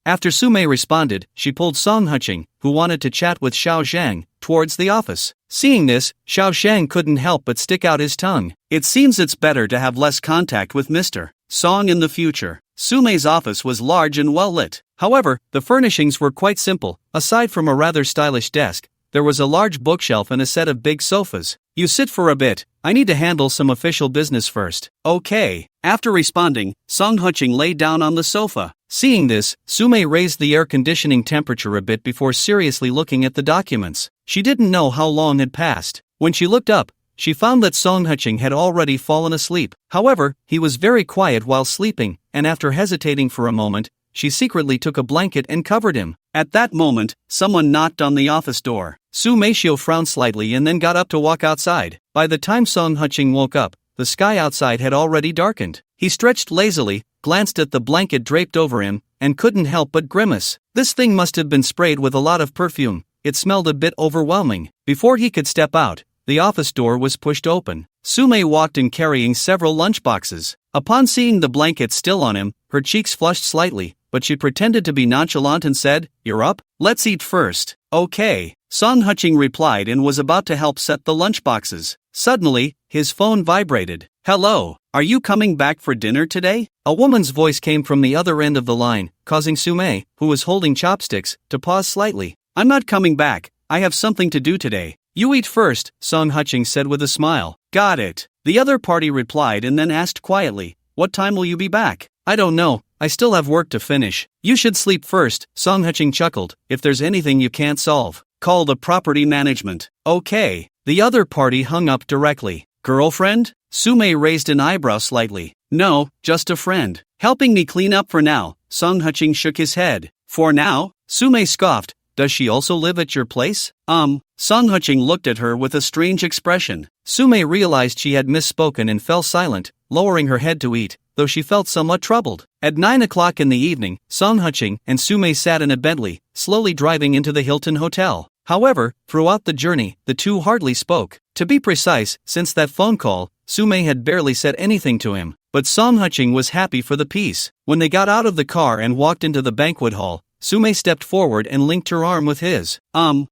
After Su-mei responded, she pulled Song Hye-ching, who wanted to chat with Xiao Zhang, towards the office. Seeing this, Xiao Zhang couldn't help but stick out his tongue. "It seems it's better to have less contact with Mr. Song in the future." Su-mei's office was large and well lit. However, the furnishings were quite simple. Aside from a rather stylish desk, there was a large bookshelf and a set of big sofas. "You sit for a bit. I need to handle some official business first." "Okay." After responding, Song Hye-ching lay down on the sofa. Seeing this, Su-mei raised the air conditioning temperature a bit before seriously looking at the documents. She didn't know how long had passed. When she looked up, she found that Song Hye-ching had already fallen asleep. However, he was very quiet while sleeping, and after hesitating for a moment, she secretly took a blanket and covered him. At that moment, someone knocked on the office door. Su-mei frowned slightly and then got up to walk outside. By the time Song Hye-ching woke up, the sky outside had already darkened. He stretched lazily, glanced at the blanket draped over him, and couldn't help but grimace. This thing must have been sprayed with a lot of perfume. It smelled a bit overwhelming. Before he could step out, the office door was pushed open. Su-mei walked in carrying several lunchboxes. Upon seeing the blanket still on him, her cheeks flushed slightly, but she pretended to be nonchalant and said, "You're up? Let's eat first." "Okay." Song Qing replied and was about to help set the lunchboxes. Suddenly, his phone vibrated. Hello, are you coming back for dinner today? A woman's voice came from the other end of the line, causing Su, who was holding chopsticks, to pause slightly. I'm not coming back, I have something to do today. You eat first, Song Qing said with a smile. Got it. The other party replied and then asked quietly, what time will you be back? I don't know, I still have work to finish. You should sleep first, Song Qing chuckled. If there's anything you can't solve, call the property management. Okay. The other party hung up directly. Girlfriend? Su raised an eyebrow slightly. No, just a friend. Helping me clean up for now, Song Qing shook his head. For now? Su scoffed. Does she also live at your place? Song Qing looked at her with a strange expression. Su realized she had misspoken and fell silent, lowering her head to eat, though she felt somewhat troubled. At 9 o'clock in the evening, Song Qing and Su sat in a Bentley, slowly driving into the Hilton Hotel. However, throughout the journey, the two hardly spoke. To be precise, since that phone call, Su had barely said anything to him, but Song Qing was happy for the peace. When they got out of the car and walked into the banquet hall, Su stepped forward and linked her arm with his. Song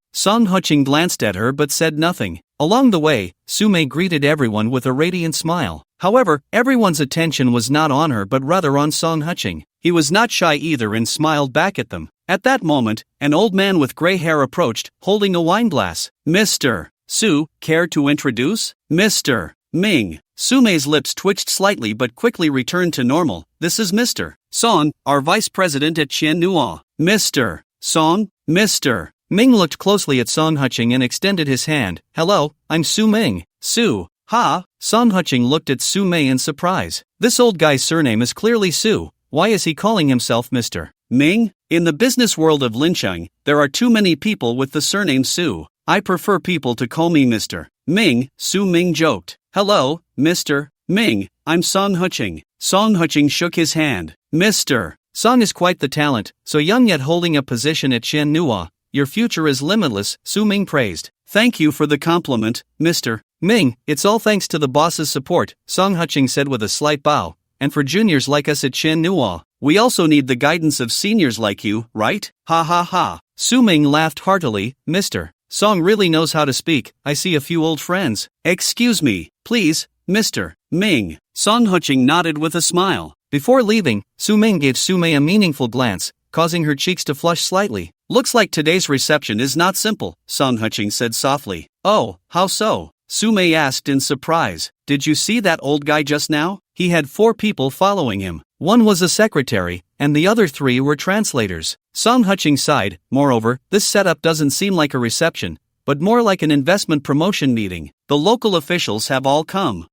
Qing glanced at her but said nothing. Along the way, Su greeted everyone with a radiant smile. However, everyone's attention was not on her but rather on Song Qing. He was not shy either and smiled back at them. At that moment, an old man with gray hair approached, holding a wine glass. Mr. Su, care to introduce? Mr. Ming. Sume's lips twitched slightly but quickly returned to normal. This is Mr. Song, our vice president at Qianhua. Mr. Song? Mr. Ming looked closely at Song Qing and extended his hand. Hello, I'm Su Ming. Su. Ha? Song Qing looked at Su in surprise. This old guy's surname is clearly Su. Why is he calling himself Mr. Ming? In the business world of Lincheng, there are too many people with the surname Su. I prefer people to call me Mr. Ming, Su Ming joked. Hello, Mr. Ming, I'm Song Qing. Song Qing shook his hand. Mr. Song is quite the talent, so young yet holding a position at Qianhua. Your future is limitless, Su Ming praised. Thank you for the compliment, Mr. Ming, it's all thanks to the boss's support, Song Qing said with a slight bow. And for juniors like us at Qianhua, we also need the guidance of seniors like you, right? Ha ha ha. Su Ming laughed heartily. Mr. Song really knows how to speak. I see a few old friends. Excuse me, please, Mr. Ming. Song Qing nodded with a smile. Before leaving, Su Ming gave Su a meaningful glance, causing her cheeks to flush slightly. Looks like today's reception is not simple, Song Qing said softly. Oh, how so? Su asked in surprise. Did you see that old guy just now? He had 4 people following him. One was a secretary, and the other 3 were translators. Song Qing sighed. Moreover, this setup doesn't seem like a reception, but more like an investment promotion meeting. The local officials have all come.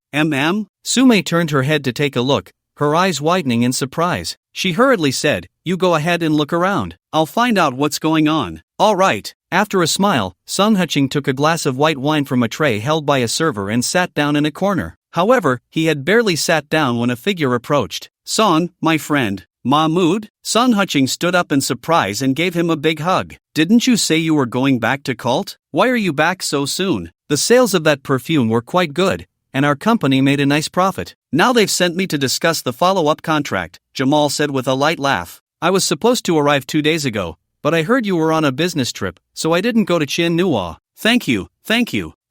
Su turned her head to take a look, her eyes widening in surprise. She hurriedly said, you go ahead and look around. I'll find out what's going on. All right. After a smile, Song Qing took a glass of white wine from a tray held by a server and sat down in a corner. However, he had barely sat down when a figure approached. Song, my friend. Mahmoud? Song Qing stood up in surprise and gave him a big hug. Didn't you say you were going back to Cult? Why are you back so soon? The sales of that perfume were quite good, and our company made a nice profit. Now they've sent me to discuss the follow-up contract, Jamal said with a light laugh. I was supposed to arrive 2 days ago, but I heard you were on a business trip, so I didn't go to Qianhua. Thank you.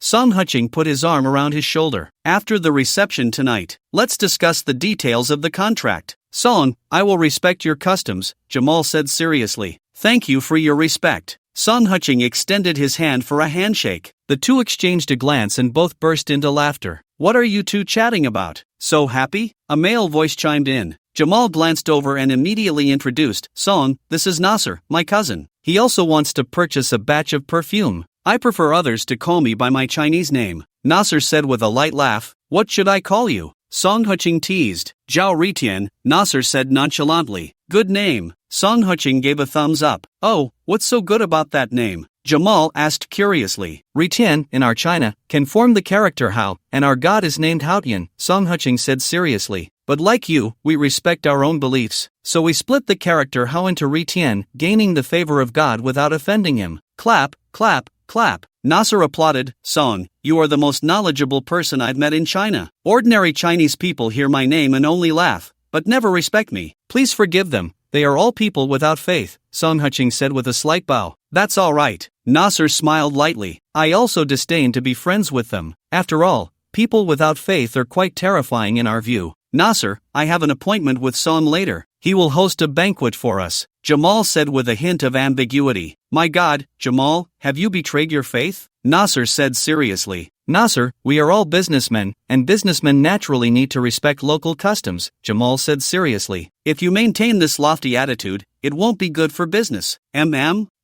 Song Qing put his arm around his shoulder. After the reception tonight, let's discuss the details of the contract. Song, I will respect your customs, Jamal said seriously. Thank you for your respect. Song Qing extended his hand for a handshake. The two exchanged a glance and both burst into laughter. What are you two chatting about? So happy? A male voice chimed in. Jamal glanced over and immediately introduced, Song, this is Nasser, my cousin. He also wants to purchase a batch of perfume. I prefer others to call me by my Chinese name, Nasser said with a light laugh. What should I call you? Song Qing teased. Zhao Ritian, Nasser said nonchalantly. Good name. Song Qing gave a thumbs up. Oh, what's so good about that name? Jamal asked curiously. Ritian, in our China, can form the character Hao, and our god is named Haotian, Song Qing said seriously. But like you, we respect our own beliefs, so we split the character Hao into Ritian, gaining the favor of God without offending him. Clap, clap, clap. Nasser applauded. Song, you are the most knowledgeable person I've met in China. Ordinary Chinese people hear my name and only laugh, but never respect me. Please forgive them. They are all people without faith, Song Qing said with a slight bow. That's alright. Nasser smiled lightly. I also disdain to be friends with them. After all, people without faith are quite terrifying in our view. Nasser, I have an appointment with Son later. He will host a banquet for us, Jamal said with a hint of ambiguity. My God, Jamal, have you betrayed your faith? Nasser said seriously. Nasser, we are all businessmen, and businessmen naturally need to respect local customs, Jamal said seriously. If you maintain this lofty attitude, it won't be good for business.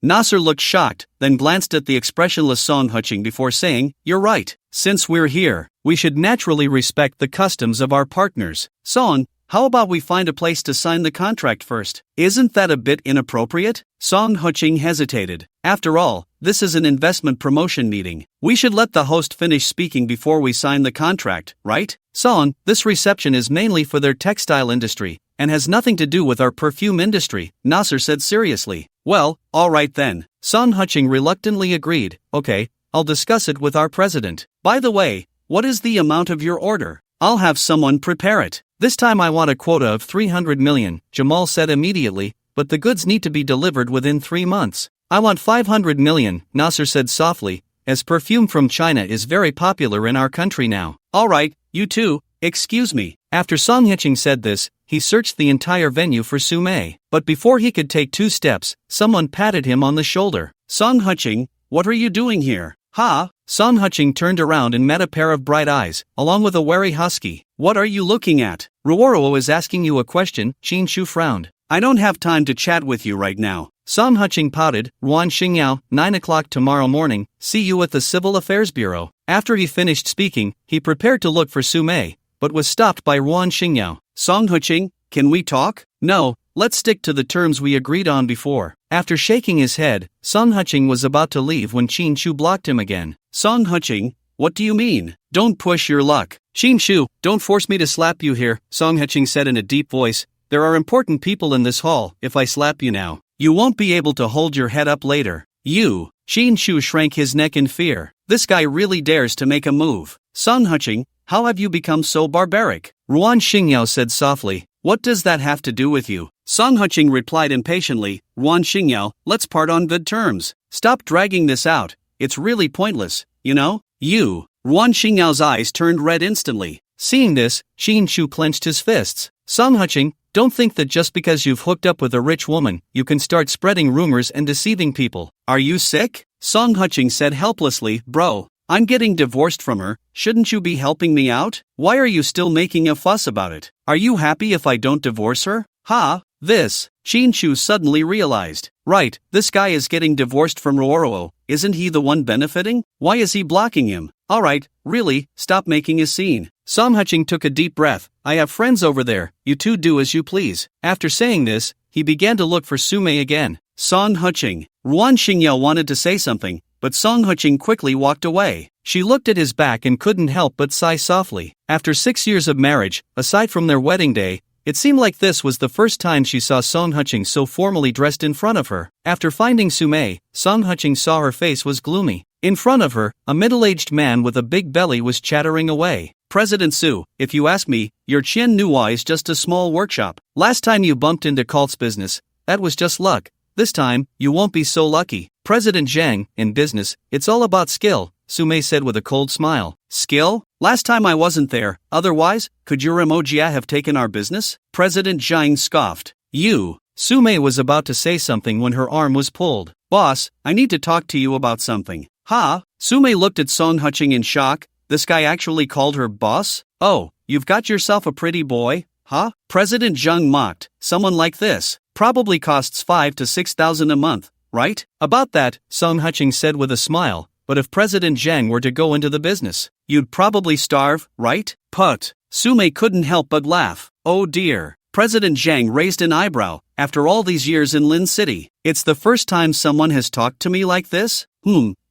Nasser looked shocked, then glanced at the expressionless Song Qing before saying, You're right. Since we're here, we should naturally respect the customs of our partners. Song, how about we find a place to sign the contract first? Isn't that a bit inappropriate? Song Qing hesitated. After all, this is an investment promotion meeting. We should let the host finish speaking before we sign the contract, right? Song, this reception is mainly for their textile industry, and has nothing to do with our perfume industry, Nasser said seriously. Well, alright then. Song Qing reluctantly agreed. Okay, I'll discuss it with our president. By the way, what is the amount of your order? I'll have someone prepare it. This time I want a quota of 300 million, Jamal said immediately, but the goods need to be delivered within 3 months. I want 500 million, Nasser said softly, as perfume from China is very popular in our country now. Alright, you too, excuse me. After Song Qing said this, he searched the entire venue for Su Mei. But before he could take 2 steps, someone patted him on the shoulder. Song Qing, what are you doing here? Ha! Song Qing turned around and met a pair of bright eyes, along with a wary husky. What are you looking at? Ruoro is asking you a question, Qin Shu frowned. I don't have time to chat with you right now. Song Qing pouted. Ruan Xingyao, 9 o'clock tomorrow morning, see you at the Civil Affairs Bureau. After he finished speaking, he prepared to look for Su Mei, but was stopped by Ruan Xingyao. Song Qing, can we talk? No, let's stick to the terms we agreed on before. After shaking his head, Song Qing was about to leave when Qin Shu blocked him again. Song Qing, what do you mean? Don't push your luck. Qin Shu, don't force me to slap you here, Song Qing said in a deep voice. There are important people in this hall. If I slap you now, you won't be able to hold your head up later. You. Qin Shu shrank his neck in fear. This guy really dares to make a move. Song Qing, how have you become so barbaric? Ruan Xingyao said softly. What does that have to do with you? Song Qing replied impatiently. Ruan Xingyao, let's part on good terms. Stop dragging this out. It's really pointless, you know? You. Ruan Xingyao's eyes turned red instantly. Seeing this, Qin Shu clenched his fists. Song Qing, don't think that just because you've hooked up with a rich woman, you can start spreading rumors and deceiving people. Are you sick? Song Qing said helplessly. Bro, I'm getting divorced from her. Shouldn't you be helping me out? Why are you still making a fuss about it? Are you happy if I don't divorce her? Ha! This. Qin Shu suddenly realized. Right, this guy is getting divorced from Ruoro. Isn't he the one benefiting? Why is he blocking him? Alright, really, stop making a scene. Song Qing took a deep breath. I have friends over there, you two do as you please. After saying this, he began to look for Su Mei again. Song Qing. Ruan Xingyao wanted to say something, but Song Qing quickly walked away. She looked at his back and couldn't help but sigh softly. After 6 years of marriage, aside from their wedding day, it seemed like this was the first time she saw Song Qing so formally dressed in front of her. After finding Su Mei, Song Qing saw her face was gloomy. In front of her, a middle-aged man with a big belly was chattering away. President Su, if you ask me, your Qian Nuwa is just a small workshop. Last time you bumped into Cult's business, that was just luck. This time, you won't be so lucky. President Zhang, in business, it's all about skill, Su Mei said with a cold smile. Skill? Last time I wasn't there, otherwise, could your emoji have taken our business? President Zhang scoffed. You. Su Mei was about to say something when her arm was pulled. Boss, I need to talk to you about something. Ha? Su Mei looked at Song Qing in shock. This guy actually called her boss? Oh, you've got yourself a pretty boy, huh? President Zhang mocked. Someone like this probably costs 5,000 to 6,000 a month, right? About that, Song Qing said with a smile, but if President Zhang were to go into the business, you'd probably starve, right? Put. Su Mei couldn't help but laugh. Oh dear. President Zhang raised an eyebrow. After all these years in Lin City, it's the first time someone has talked to me like this?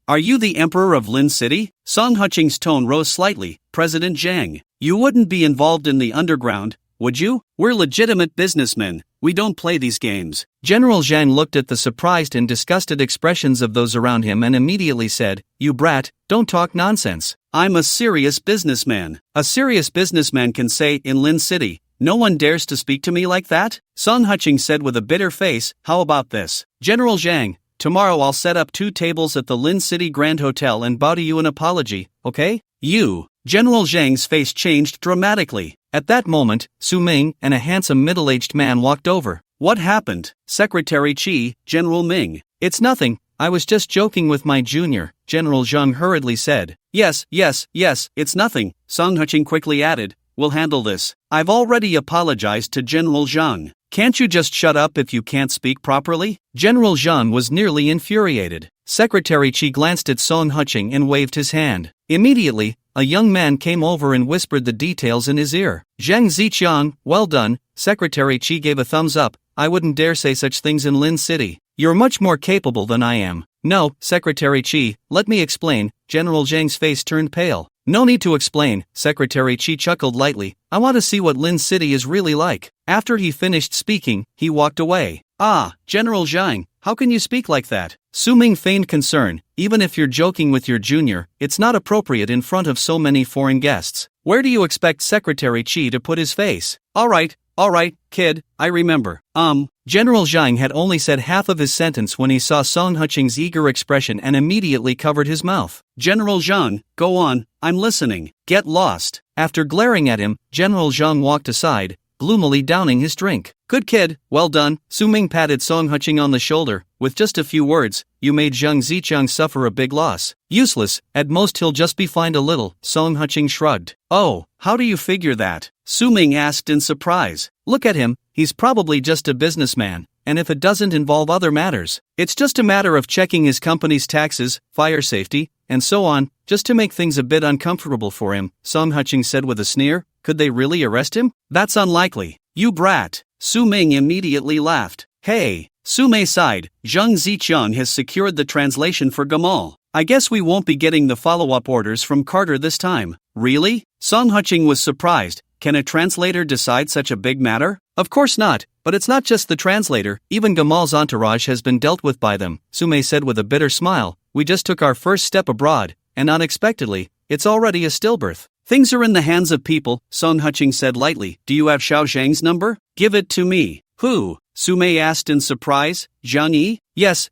Are you the emperor of Lin City? Song Qing's tone rose slightly. President Zhang, you wouldn't be involved in the underground, would you? We're legitimate businessmen. We don't play these games. General Zhang looked at the surprised and disgusted expressions of those around him and immediately said, You brat, don't talk nonsense. I'm a serious businessman. A serious businessman can say in Lin City, no one dares to speak to me like that? Song Qing said with a bitter face, how about this? General Zhang, tomorrow I'll set up 2 tables at the Lin City Grand Hotel and bow to you an apology, okay? You. General Zhang's face changed dramatically. At that moment, Su Ming and a handsome middle-aged man walked over. What happened? Secretary Qi, General Ming. It's nothing, I was just joking with my junior, General Zhang hurriedly said. Yes, it's nothing, Song Huqing quickly added. We'll handle this. I've already apologized to General Zhang. Can't you just shut up if you can't speak properly? General Zhang was nearly infuriated. Secretary Qi glanced at Song Huqing and waved his hand. Immediately, a young man came over and whispered the details in his ear. Zhang Ziqiang, well done. Secretary Qi gave a thumbs up. I wouldn't dare say such things in Lin City. You're much more capable than I am. No, Secretary Qi, let me explain. General Zhang's face turned pale. No need to explain, Secretary Qi chuckled lightly. I want to see what Lin City is really like. After he finished speaking, he walked away. Ah, General Zhang, how can you speak like that? Su Ming feigned concern. Even if you're joking with your junior, it's not appropriate in front of so many foreign guests. Where do you expect Secretary Qi to put his face? All right, kid, I remember. General Zhang had only said half of his sentence when he saw Song Huqing's eager expression and immediately covered his mouth. General Zhang, go on, I'm listening. Get lost. After glaring at him, General Zhang walked aside, gloomily downing his drink. Good kid, well done. Su Ming patted Song Huqing on the shoulder. With just a few words, you made Zhang Ziqiang suffer a big loss. Useless, at most he'll just be fined a little, Song Huqing shrugged. Oh, how do you figure that? Su Ming asked in surprise. Look at him, he's probably just a businessman, and if it doesn't involve other matters, it's just a matter of checking his company's taxes, fire safety, and so on, just to make things a bit uncomfortable for him, Song Huqing said with a sneer. Could they really arrest him? That's unlikely. You brat. Su Ming immediately laughed. Hey. Su Mei sighed. Zhang Ziqiang has secured the translation for Gamal. I guess we won't be getting the follow-up orders from Carter this time. Really? Song Huqing was surprised. Can a translator decide such a big matter? Of course not, but it's not just the translator, even Gamal's entourage has been dealt with by them, Su Mei said with a bitter smile. We just took our first step abroad, and unexpectedly, it's already a stillbirth. Things are in the hands of people, Song Huqing said lightly. Do you have Xiao Zhang's number? Give it to me. Who? Su Mei asked in surprise. Zhang Yi? Yes,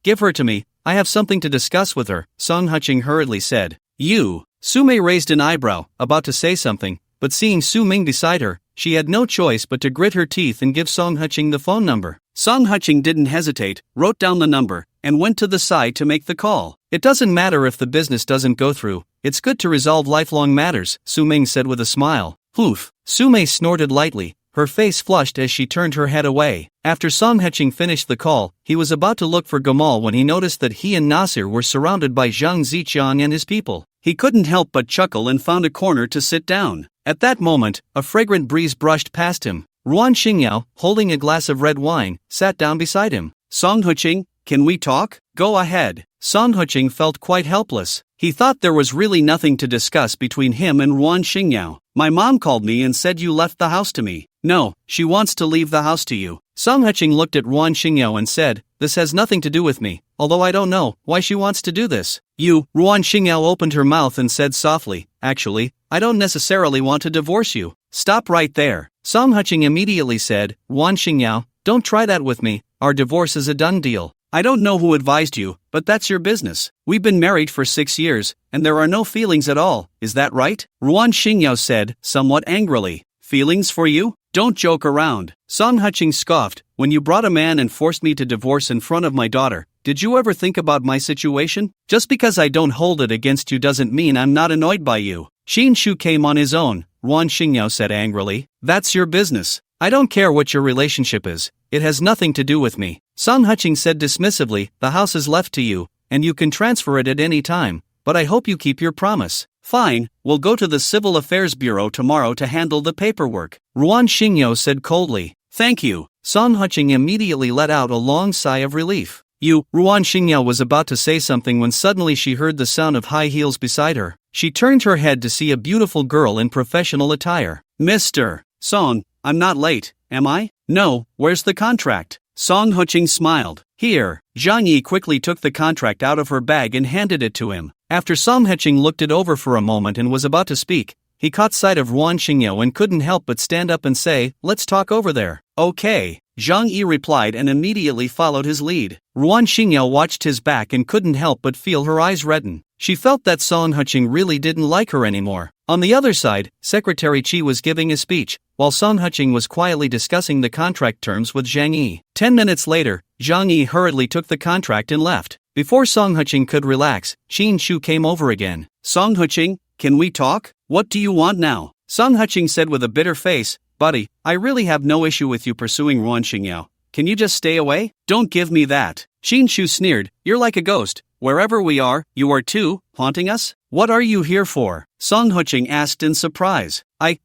give her to me. I have something to discuss with her, Song Huqing hurriedly said. You? Su Mei raised an eyebrow, about to say something, but seeing Su Ming beside her, she had no choice but to grit her teeth and give Song Huqing the phone number. Song Huqing didn't hesitate, wrote down the number, and went to the side to make the call. It doesn't matter if the business doesn't go through, it's good to resolve lifelong matters, Su Ming said with a smile. Oof. Su Mei snorted lightly, her face flushed as she turned her head away. After Song Huqing finished the call, he was about to look for Gamal when he noticed that he and Nasir were surrounded by Zhang Ziqiang and his people. He couldn't help but chuckle and found a corner to sit down. At that moment, a fragrant breeze brushed past him. Ruan Xingyao, holding a glass of red wine, sat down beside him. Song Huqing, can we talk? Go ahead. Song Huqing felt quite helpless. He thought there was really nothing to discuss between him and Ruan Xingyao. My mom called me and said you left the house to me. No, she wants to leave the house to you. Song Huqing looked at Ruan Xingyao and said, this has nothing to do with me, although I don't know why she wants to do this. Ruan Xingyao opened her mouth and said softly, actually, I don't necessarily want to divorce you. Stop right there. Song Huqing immediately said, Ruan Xingyao, don't try that with me, our divorce is a done deal. I don't know who advised you, but that's your business. We've been married for 6 years, and there are no feelings at all, is that right? Ruan Xingyao said, somewhat angrily. Feelings for you? Don't joke around. Song Huqing scoffed. When you brought a man and forced me to divorce in front of my daughter, did you ever think about my situation? Just because I don't hold it against you doesn't mean I'm not annoyed by you. Xin Shu came on his own, Ruan Xingyao said angrily. That's your business. I don't care what your relationship is. It has nothing to do with me. Song Huqing said dismissively, the house is left to you, and you can transfer it at any time, but I hope you keep your promise. Fine, we'll go to the Civil Affairs Bureau tomorrow to handle the paperwork, Ruan Xingyao said coldly. Thank you. Song Huqing immediately let out a long sigh of relief. Ruan Xingyao was about to say something when suddenly she heard the sound of high heels beside her. She turned her head to see a beautiful girl in professional attire. Mr. Song, I'm not late, am I? No, where's the contract? Song Huqing smiled. Here. Zhang Yi quickly took the contract out of her bag and handed it to him. After Song Huqing looked it over for a moment and was about to speak, he caught sight of Ruan Xingyao and couldn't help but stand up and say, "Let's talk over there." "Okay," Zhang Yi replied and immediately followed his lead. Ruan Xingyao watched his back and couldn't help but feel her eyes redden. She felt that Song Huqing really didn't like her anymore. On the other side, Secretary Qi was giving a speech, while Song Huqing was quietly discussing the contract terms with Zhang Yi. 10 minutes later, Zhang Yi hurriedly took the contract and left. Before Song Huqing could relax, Qin Shu came over again. "Song Huqing, can we talk? What do you want now?" Song Huqing said with a bitter face, "Buddy, I really have no issue with you pursuing Ruan Xingyao. Can you just stay away? Don't give me that." Qin Shu sneered, "You're like a ghost. Wherever we are, you are too, haunting us? What are you here for?" Song Huqing asked in surprise.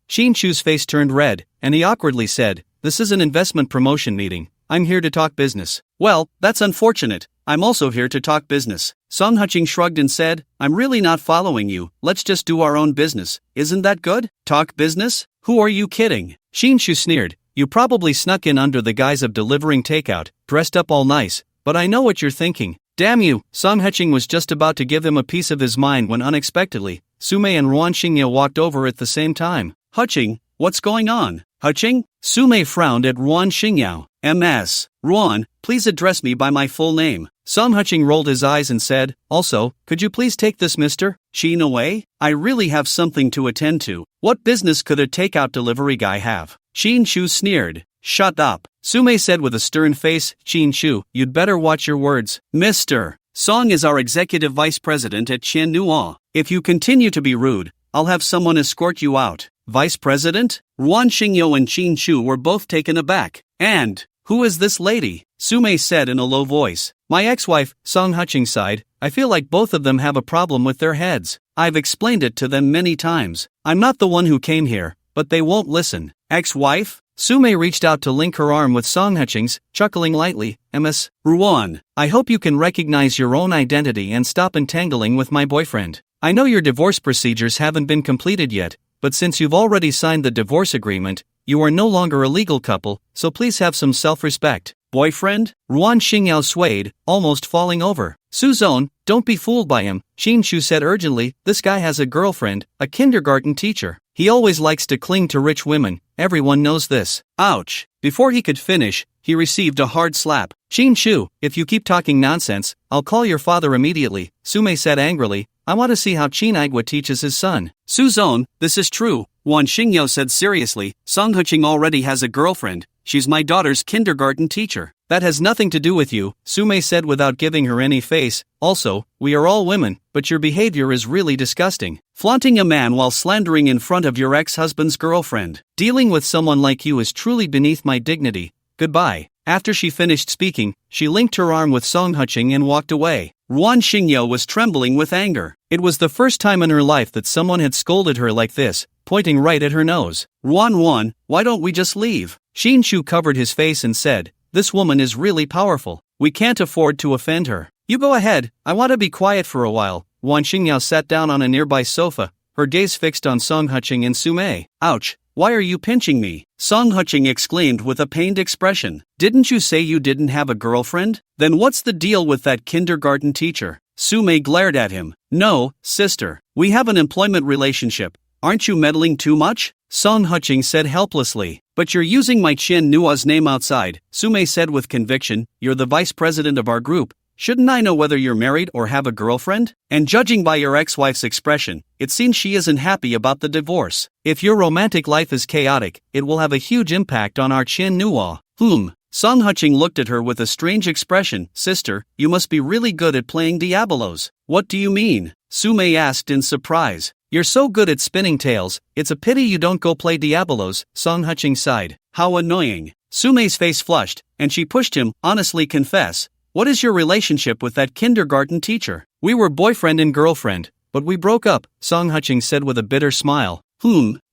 Qin Shu's face turned red, and he awkwardly said, "This is an investment promotion meeting. I'm here to talk business." "Well, that's unfortunate. I'm also here to talk business." Song Huqing shrugged and said, "I'm really not following you. Let's just do our own business. Isn't that good? Talk business? Who are you kidding?" Qin Shu sneered, "You probably snuck in under the guise of delivering takeout, dressed up all nice, but I know what you're thinking. Damn you." Song Huqing was just about to give him a piece of his mind when unexpectedly, Sume and Ruan Xingyao walked over at the same time. "Huqing, what's going on?" "Huqing?" Sume frowned at Ruan Xingyao. "Ms. Ruan, please address me by my full name." Song Huqing rolled his eyes and said, "Also, could you please take this Mr. Qin away? I really have something to attend to." "What business could a takeout delivery guy have?" Qin Shu sneered. "Shut up," Sume said with a stern face. "Qin Shu, you'd better watch your words. Mr. Song is our executive vice president at Qianhua. If you continue to be rude, I'll have someone escort you out." "Vice president?" Ruan Xingyao and Qin Shu were both taken aback. "And who is this lady?" Sume said in a low voice. "My ex-wife," Song Huqing sighed. "I feel like both of them have a problem with their heads. I've explained it to them many times. I'm not the one who came here, but they won't listen." "Ex-wife?" Sume reached out to link her arm with Song Huqing's, chuckling lightly. "Ms. Ruan, I hope you can recognize your own identity and stop entangling with my boyfriend. I know your divorce procedures haven't been completed yet, but since you've already signed the divorce agreement, you are no longer a legal couple, so please have some self-respect." "Boyfriend?" Ruan Xingyao swayed, almost falling over. "Suzone, don't be fooled by him," Qin Shu said urgently. "This guy has a girlfriend, a kindergarten teacher. He always likes to cling to rich women, everyone knows this." Ouch! Before he could finish, he received a hard slap. "Qin Shu, if you keep talking nonsense, I'll call your father immediately," Sume said angrily. "I want to see how Qin Aigua teaches his son." "Suzone, this is true," Ruan Xingyao said seriously. "Song Huqing already has a girlfriend. She's my daughter's kindergarten teacher." "That has nothing to do with you," Sume said without giving her any face. "Also, we are all women, but your behavior is really disgusting. Flaunting a man while slandering in front of your ex-husband's girlfriend. Dealing with someone like you is truly beneath my dignity. Goodbye." After she finished speaking, she linked her arm with Song Huqing and walked away. Ruan Xingyao was trembling with anger. It was the first time in her life that someone had scolded her like this, pointing right at her nose. "Ruan, why don't we just leave?" Qin Shu covered his face and said, "This woman is really powerful. We can't afford to offend her." "You go ahead, I want to be quiet for a while." Ruan Xingyao sat down on a nearby sofa, her gaze fixed on Song Huqing and Sume. "Ouch, why are you pinching me?" Song Huqing exclaimed with a pained expression. "Didn't you say you didn't have a girlfriend? Then what's the deal with that kindergarten teacher?" Sume glared at him. "No, sister. We have an employment relationship. Aren't you meddling too much?" Song Huqing said helplessly. "But you're using my Qianhua's name outside," Sume said with conviction. "You're the vice president of our group. Shouldn't I know whether you're married or have a girlfriend? And judging by your ex-wife's expression, it seems she isn't happy about the divorce. If your romantic life is chaotic, it will have a huge impact on our Qianhua." Song Huqing looked at her with a strange expression. "Sister, you must be really good at playing Diabolos." "What do you mean?" Sume asked in surprise. "You're so good at spinning tales, it's a pity you don't go play Diabolos," Song Huqing sighed. "How annoying." Sume's face flushed, and she pushed him. "Honestly confess, what is your relationship with that kindergarten teacher?" "We were boyfriend and girlfriend, but we broke up," Song Huqing said with a bitter smile.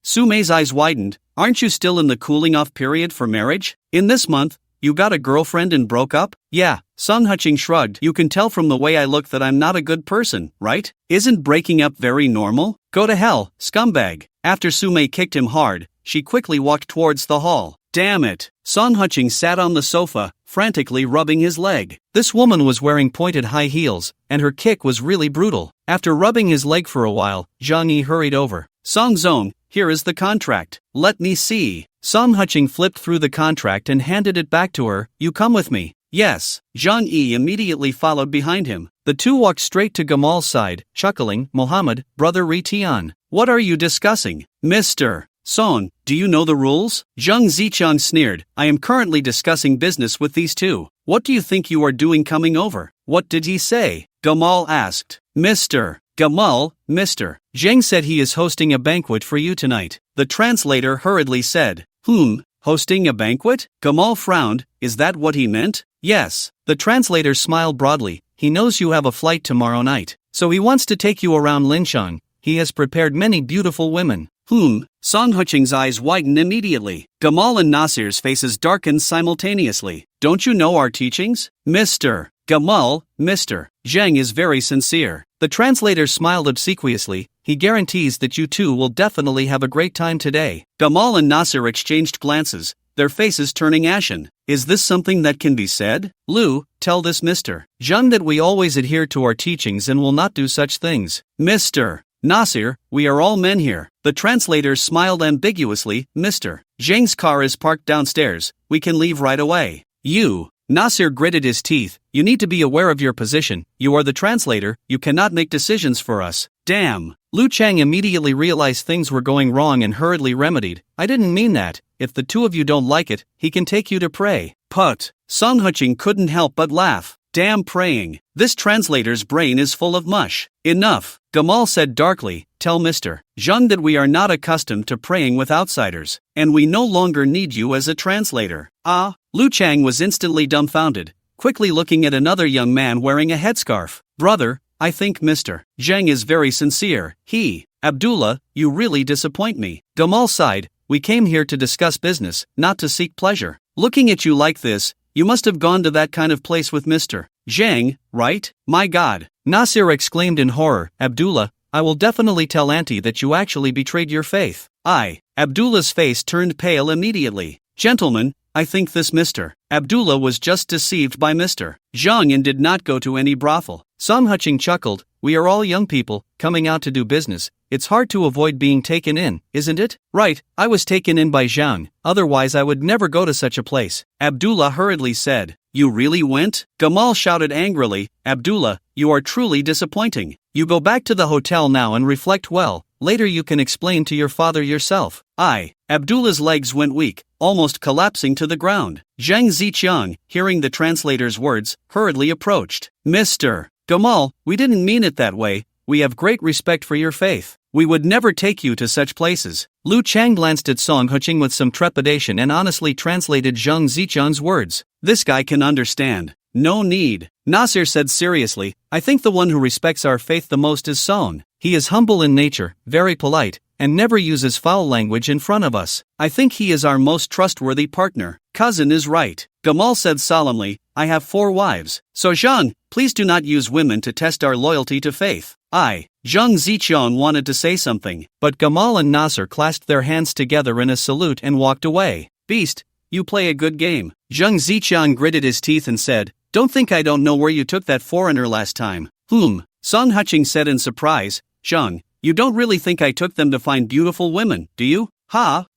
Sume's eyes widened. "Aren't you still in the cooling-off period for marriage? In this month, you got a girlfriend and broke up?" "Yeah," Song Huqing shrugged. "You can tell from the way I look that I'm not a good person, right? Isn't breaking up very normal? Go to hell, scumbag." After Sume kicked him hard, she quickly walked towards the hall. "Damn it." Song Huqing sat on the sofa, frantically rubbing his leg. This woman was wearing pointed high heels, and her kick was really brutal. After rubbing his leg for a while, Zhang Yi hurried over. Song Zone, here is the contract. Let me see. Song Huching flipped through the contract and handed it back to her. You come with me. Yes. Zhang Yi immediately followed behind him. The two walked straight to Gamal's side, chuckling. Mohammed, brother Ritian. What are you discussing? Mr. Song, do you know the rules? Zhang Zichang sneered. I am currently discussing business with these two. What do you think you are doing coming over? What did he say? Gamal asked. Mr. Gamal, Mr. Zhang said he is hosting a banquet for you tonight. The translator hurriedly said. Hosting a banquet? Gamal frowned. Is that what he meant? Yes. The translator smiled broadly. He knows you have a flight tomorrow night, so he wants to take you around Linshang. He has prepared many beautiful women. Song Huching's eyes widened immediately. Gamal and Nasir's faces darkened simultaneously. Don't you know our teachings? Mr. Gamal, Mr. Zhang is very sincere. The translator smiled obsequiously. He guarantees that you two will definitely have a great time today. Gamal and Nasir exchanged glances, their faces turning ashen. Is this something that can be said? Lu, tell this Mr. Zhang that we always adhere to our teachings and will not do such things. Mr. Nasir, we are all men here. The translator smiled ambiguously. Mr. Zhang's car is parked downstairs. We can leave right away. You. Nasir gritted his teeth. You need to be aware of your position. You are the translator. You cannot make decisions for us. Damn. Lu Chang immediately realized things were going wrong and hurriedly remedied. I didn't mean that. If the two of you don't like it, he can take you to pray. Put. Song Huching couldn't help but laugh. Damn praying. This translator's brain is full of mush. Enough. Gamal said darkly. Tell Mr. Zhang that we are not accustomed to praying with outsiders, and we no longer need you as a translator. Ah. Lu Chang was instantly dumbfounded, quickly looking at another young man wearing a headscarf. Brother, I think Mr. Zhang is very sincere. Abdullah, you really disappoint me. Gamal sighed. We came here to discuss business, not to seek pleasure. Looking at you like this, you must have gone to that kind of place with Mr. Zhang, right? My God. Nasir exclaimed in horror. Abdullah, I will definitely tell Auntie that you actually betrayed your faith. Abdullah's face turned pale immediately. Gentlemen, I think this Mr. Abdullah was just deceived by Mr. Zhang and did not go to any brothel. Song Huching chuckled. We are all young people, coming out to do business. It's hard to avoid being taken in, isn't it? Right, I was taken in by Zhang, otherwise I would never go to such a place. Abdullah hurriedly said. You really went? Gamal shouted angrily. Abdullah, you are truly disappointing. You go back to the hotel now and reflect well. Later you can explain to your father yourself. Abdullah's legs went weak, almost collapsing to the ground. Zhang Ziqiang, hearing the translator's words, hurriedly approached. Mr. Gamal, we didn't mean it that way. We have great respect for your faith. We would never take you to such places. Lu Chang glanced at Song Huching with some trepidation and honestly translated Zhang Ziqiang's words. This guy can understand. No need. Nasir said seriously, I think the one who respects our faith the most is Song. He is humble in nature, very polite, and never uses foul language in front of us. I think he is our most trustworthy partner. Cousin is right. Gamal said solemnly, I have 4 wives. So Zhang, please do not use women to test our loyalty to faith. Zhang Ziqiang wanted to say something, but Gamal and Nasir clasped their hands together in a salute and walked away. Beast, you play a good game. Zhang Ziqiang gritted his teeth and said, Don't think I don't know where you took that foreigner last time. Song Huching said in surprise. Zhang, you don't really think I took them to find beautiful women, do you?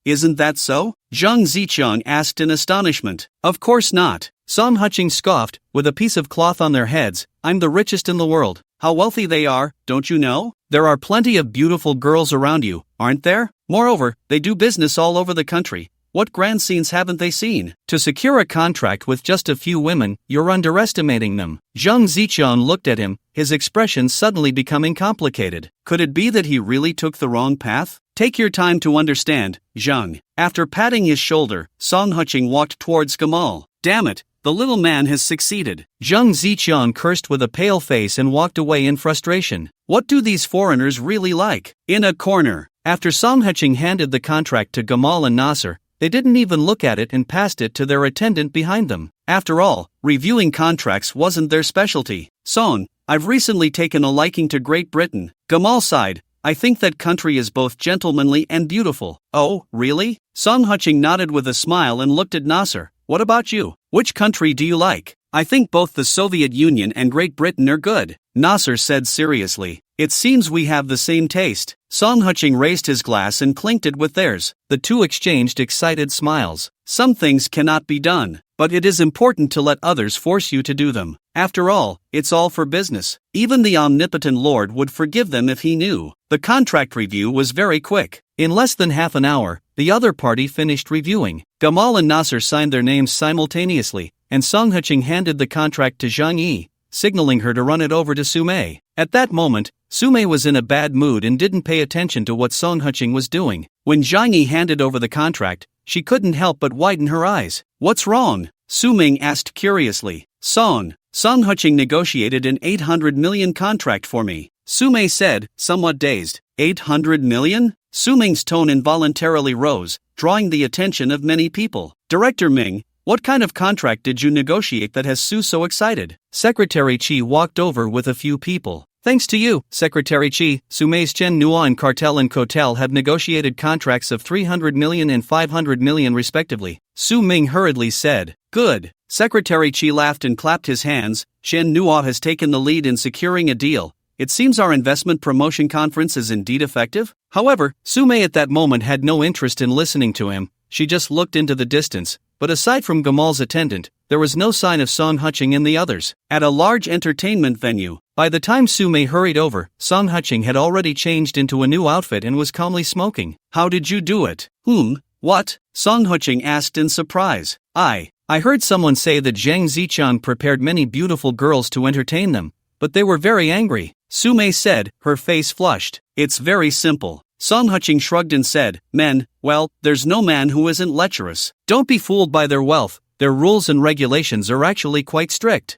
Isn't that so? Zhang Ziqiang asked in astonishment. Of course not. Song Huching scoffed, with a piece of cloth on their heads. I'm the richest in the world. How wealthy they are, don't you know? There are plenty of beautiful girls around you, aren't there? Moreover, they do business all over the country. What grand scenes haven't they seen? To secure a contract with just a few women, you're underestimating them. Zhang Ziqiang looked at him, his expression suddenly becoming complicated. Could it be that he really took the wrong path? Take your time to understand, Zhang. After patting his shoulder, Song Huching walked towards Gamal. Damn it, the little man has succeeded. Zhang Ziqiang cursed with a pale face and walked away in frustration. What do these foreigners really like? In a corner. After Song Huching handed the contract to Gamal and Nasir, they didn't even look at it and passed it to their attendant behind them. After all, reviewing contracts wasn't their specialty. Song, I've recently taken a liking to Great Britain. Gamal sighed. I think that country is both gentlemanly and beautiful. Oh, really? Song Huching nodded with a smile and looked at Nasir. What about you? Which country do you like? I think both the Soviet Union and Great Britain are good, Nasir said seriously. It seems we have the same taste. Song Huching raised his glass and clinked it with theirs. The two exchanged excited smiles. Some things cannot be done, but it is important to let others force you to do them. After all, it's all for business. Even the omnipotent Lord would forgive them if he knew. The contract review was very quick. In less than half an hour, the other party finished reviewing. Gamal and Nasser signed their names simultaneously, and Song Huching handed the contract to Zhang Yi, signaling her to run it over to Su Mei. At that moment, Su Mei was in a bad mood and didn't pay attention to what Song Huching was doing. When Zhang Yi handed over the contract, she couldn't help but widen her eyes. "What's wrong?" Su Ming asked curiously. Song Huching negotiated an 800 million contract for me," Su Mei said, somewhat dazed. 800 million? Su Ming's tone involuntarily rose, drawing the attention of many people. "Director Ming, what kind of contract did you negotiate that has Su so excited?" Secretary Chi walked over with a few people. "Thanks to you, Secretary Chi, Su Mei's Chen Nua and Cartel and Cotel have negotiated contracts of 300 million and 500 million respectively," Su Ming hurriedly said. "Good." Secretary Chi laughed and clapped his hands. "Chen Nua has taken the lead in securing a deal. It seems our investment promotion conference is indeed effective." However, Su Mei at that moment had no interest in listening to him. She just looked into the distance, but aside from Gamal's attendant, there was no sign of Song Huching and the others. At a large entertainment venue, by the time Su Mei hurried over, Song Huching had already changed into a new outfit and was calmly smoking. "How did you do it?" What? Song Huching asked in surprise. I heard someone say that Zhang Zichang prepared many beautiful girls to entertain them, but they were very angry," Su Mei said, her face flushed. "It's very simple." Song Huching shrugged and said, "Men, well, there's no man who isn't lecherous. Don't be fooled by their wealth, their rules and regulations are actually quite strict."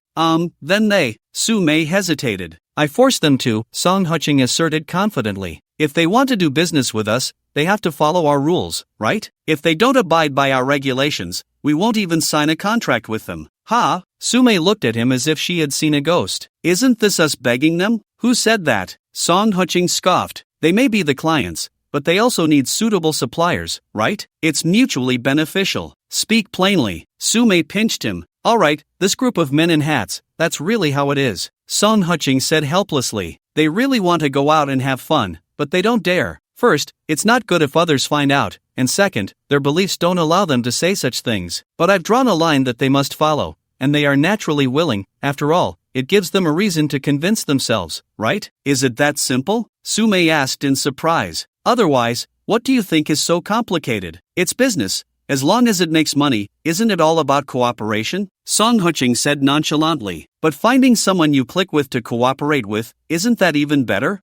Then Su Mei hesitated. "I forced them to," Song Huching asserted confidently. "If they want to do business with us, they have to follow our rules, right? If they don't abide by our regulations, we won't even sign a contract with them." "Ha?" Su Mei looked at him as if she had seen a ghost. "Isn't this us begging them?" "Who said that?" Song Huching scoffed. "They may be the clients, but they also need suitable suppliers, right? It's mutually beneficial. Speak plainly." Su Mei pinched him. "All right, this group of men in hats, that's really how it is," Song Huching said helplessly. "They really want to go out and have fun, but they don't dare. First, it's not good if others find out, and second, their beliefs don't allow them to say such things. But I've drawn a line that they must follow, and they are naturally willing. After all, it gives them a reason to convince themselves, right?" "Is it that simple?" Su Mei asked in surprise. "Otherwise, what do you think is so complicated? It's business. As long as it makes money, isn't it all about cooperation?" Song Huching said nonchalantly. "But finding someone you click with to cooperate with, isn't that even better?"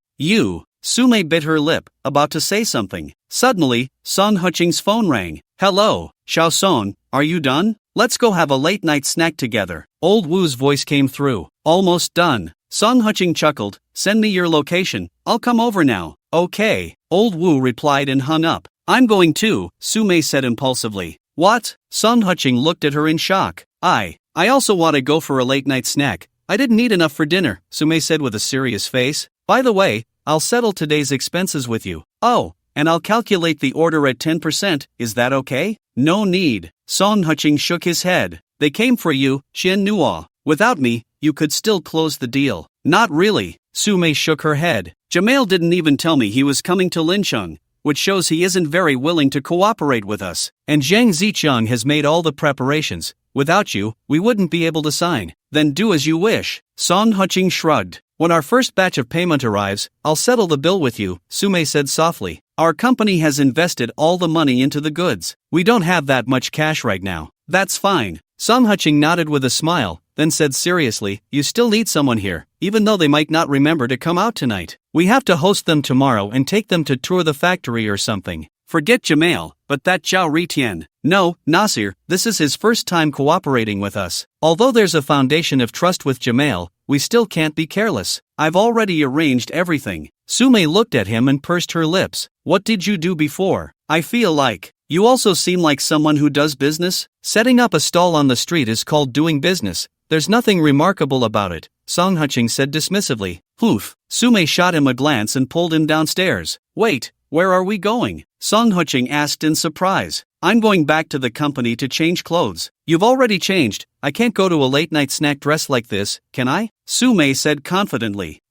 Su Mei bit her lip, about to say something. Suddenly, Song Huching's phone rang. "Hello, Xiao Song, are you done? Let's go have a late-night snack together." Old Wu's voice came through. "Almost done." Song Huching chuckled. "Send me your location, I'll come over now." "Okay," Old Wu replied and hung up. "I'm going too," Su Mei said impulsively. "What?" Song Huching looked at her in shock. I also want to go for a late-night snack. I didn't eat enough for dinner," Su Mei said with a serious face. "By the way, I'll settle today's expenses with you. Oh, and I'll calculate the order at 10%, is that okay?" "No need." Song Huching shook his head. "They came for you, Xian Nua. Without me, you could still close the deal." "Not really." Su Mei shook her head. "Jamail didn't even tell me he was coming to Lincheng, which shows he isn't very willing to cooperate with us. And Zhang Zichang has made all the preparations. Without you, we wouldn't be able to sign." "Then do as you wish." Song Huching shrugged. "When our first batch of payment arrives, I'll settle the bill with you," Su Mei said softly. "Our company has invested all the money into the goods. We don't have that much cash right now." "That's fine." Song Huching nodded with a smile, then said seriously, "You still need someone here, even though they might not remember to come out tonight. We have to host them tomorrow and take them to tour the factory or something." "Forget Jamail, but that Zhao Ritian." "No, Nasir, this is his first time cooperating with us. Although there's a foundation of trust with Jamail, we still can't be careless. I've already arranged everything." Su Mei looked at him and pursed her lips. "What did you do before? I feel like you also seem like someone who does business." "Setting up a stall on the street is called doing business. There's nothing remarkable about it," Song Huching said dismissively. "Poof." Su Mei shot him a glance and pulled him downstairs. "Wait, where are we going?" Song Huching asked in surprise. "I'm going back to the company to change clothes." "You've already changed. I can't go to a late-night snack dressed like this, can I?" Su Mei said confidently.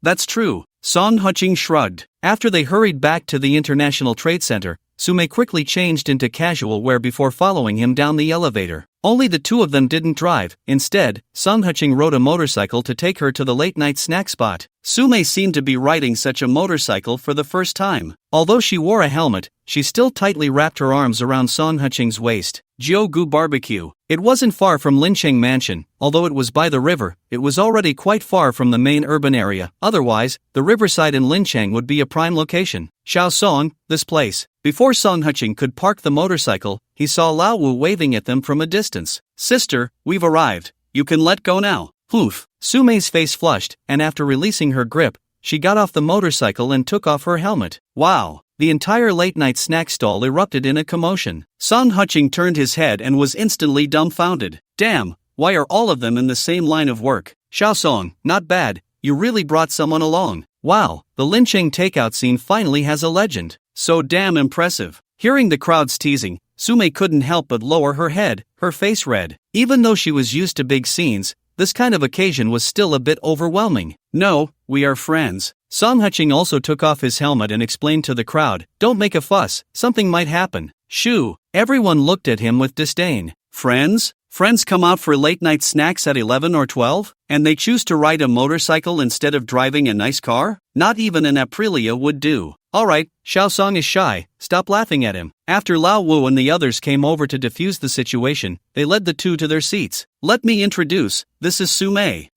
That's true. Son Qing shrugged. After they hurried back to the International Trade Center, Su quickly changed into casual wear before following him down the elevator. Only the two of them didn't drive. Instead, Son Qing rode a motorcycle to take her to the late-night snack spot. Su seemed to be riding such a motorcycle for the first time. Although she wore a helmet, she still tightly wrapped her arms around Son Qing's waist. Jiu-gu barbecue. It wasn't far from Lincheng Mansion. Although it was by the river, it was already quite far from the main urban area. Otherwise, the riverside in Lincheng would be a prime location. Shaosong, this place. Before Son Qing could park the motorcycle, he saw Lao Wu waving at them from a distance. Sister, we've arrived. You can let go now. Poof. Su face flushed, and after releasing her grip, she got off the motorcycle and took off her helmet. Wow. The entire late-night snack stall erupted in a commotion. Son Qing turned his head and was instantly dumbfounded. Damn, why are all of them in the same line of work? Shaosong, not bad, you really brought someone along. Wow, the Lincheng takeout scene finally has a legend. So damn impressive. Hearing the crowd's teasing, Su couldn't help but lower her head, her face red. Even though she was used to big scenes, this kind of occasion was still a bit overwhelming. No, we are friends. Son Qing also took off his helmet and explained to the crowd, don't make a fuss, something might happen. Shoo. Everyone looked at him with disdain. Friends? Friends come out for late-night snacks at 11 or 12? And they choose to ride a motorcycle instead of driving a nice car? Not even an Aprilia would do. Alright, Shaosong is shy, stop laughing at him. After Lao Wu and the others came over to defuse the situation, they led the two to their seats. Let me introduce, this is Su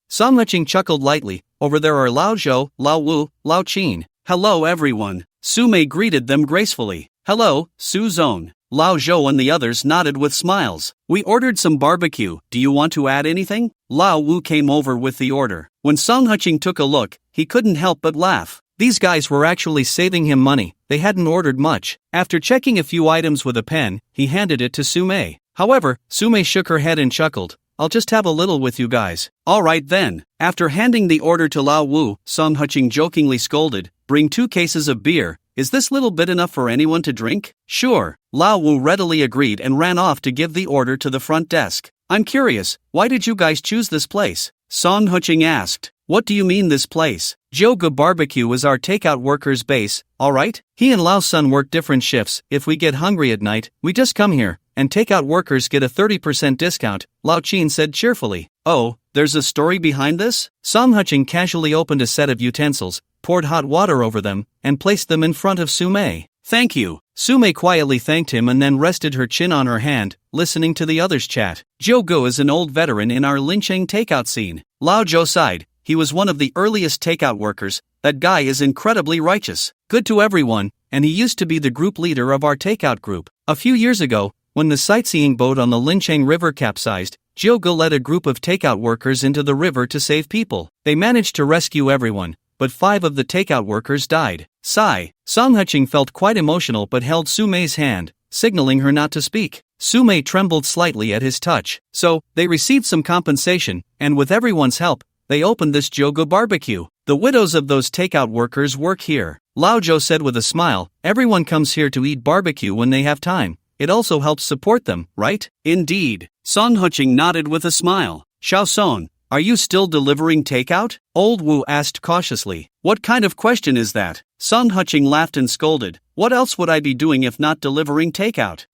Son Qing chuckled lightly. Over there are Lao Zhou, Lao Wu, Lao Qin. Hello everyone. Su greeted them gracefully. Hello, Su Zone. Lao Zhou and the others nodded with smiles. We ordered some barbecue, do you want to add anything? Lao Wu came over with the order. When Son Qing took a look, he couldn't help but laugh. These guys were actually saving him money, they hadn't ordered much. After checking a few items with a pen, he handed it to Su However, Su shook her head and chuckled. I'll just have a little with you guys. Alright then. After handing the order to Lao Wu, Son Qing jokingly scolded, bring 2 cases of beer. Is this little bit enough for anyone to drink? Sure. Lao Wu readily agreed and ran off to give the order to the front desk. I'm curious, why did you guys choose this place? Son Qing asked. What do you mean this place? Jiu-gu barbecue is our takeout workers' base, alright? He and Lao's son work different shifts. If we get hungry at night, we just come here, and takeout workers get a 30% discount, Lao Qin said cheerfully. Oh, there's a story behind this? Son Qing casually opened a set of utensils, poured hot water over them, and placed them in front of Su Thank you. Su quietly thanked him and then rested her chin on her hand, listening to the others chat. Jiu-gu is an old veteran in our Lincheng takeout scene. Lao Zhou sighed. He was one of the earliest takeout workers. That guy is incredibly righteous, good to everyone, and he used to be the group leader of our takeout group. A few years ago, when the sightseeing boat on the Lincheng River capsized, Jiu-gu led a group of takeout workers into the river to save people. They managed to rescue everyone, but 5 of the takeout workers died. Sigh. Son Qing felt quite emotional but held Su hand, signaling her not to speak. Su trembled slightly at his touch. So, they received some compensation, and with everyone's help, they opened this Jiu-gu barbecue. The widows of those takeout workers work here. Lao Zhou said with a smile, everyone comes here to eat barbecue when they have time. It also helps support them, right? Indeed. Son Qing nodded with a smile. Shaosong, are you still delivering takeout? Old Wu asked cautiously. What kind of question is that? Son Qing laughed and scolded. What else would I be doing if not delivering takeout?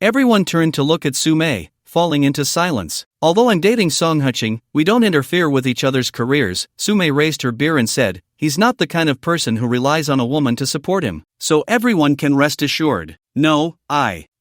Everyone turned to look at Su falling into silence. Although I'm dating Son Qing, we don't interfere with each other's careers. Su raised her beer and said, he's not the kind of person who relies on a woman to support him. So everyone can rest assured. No,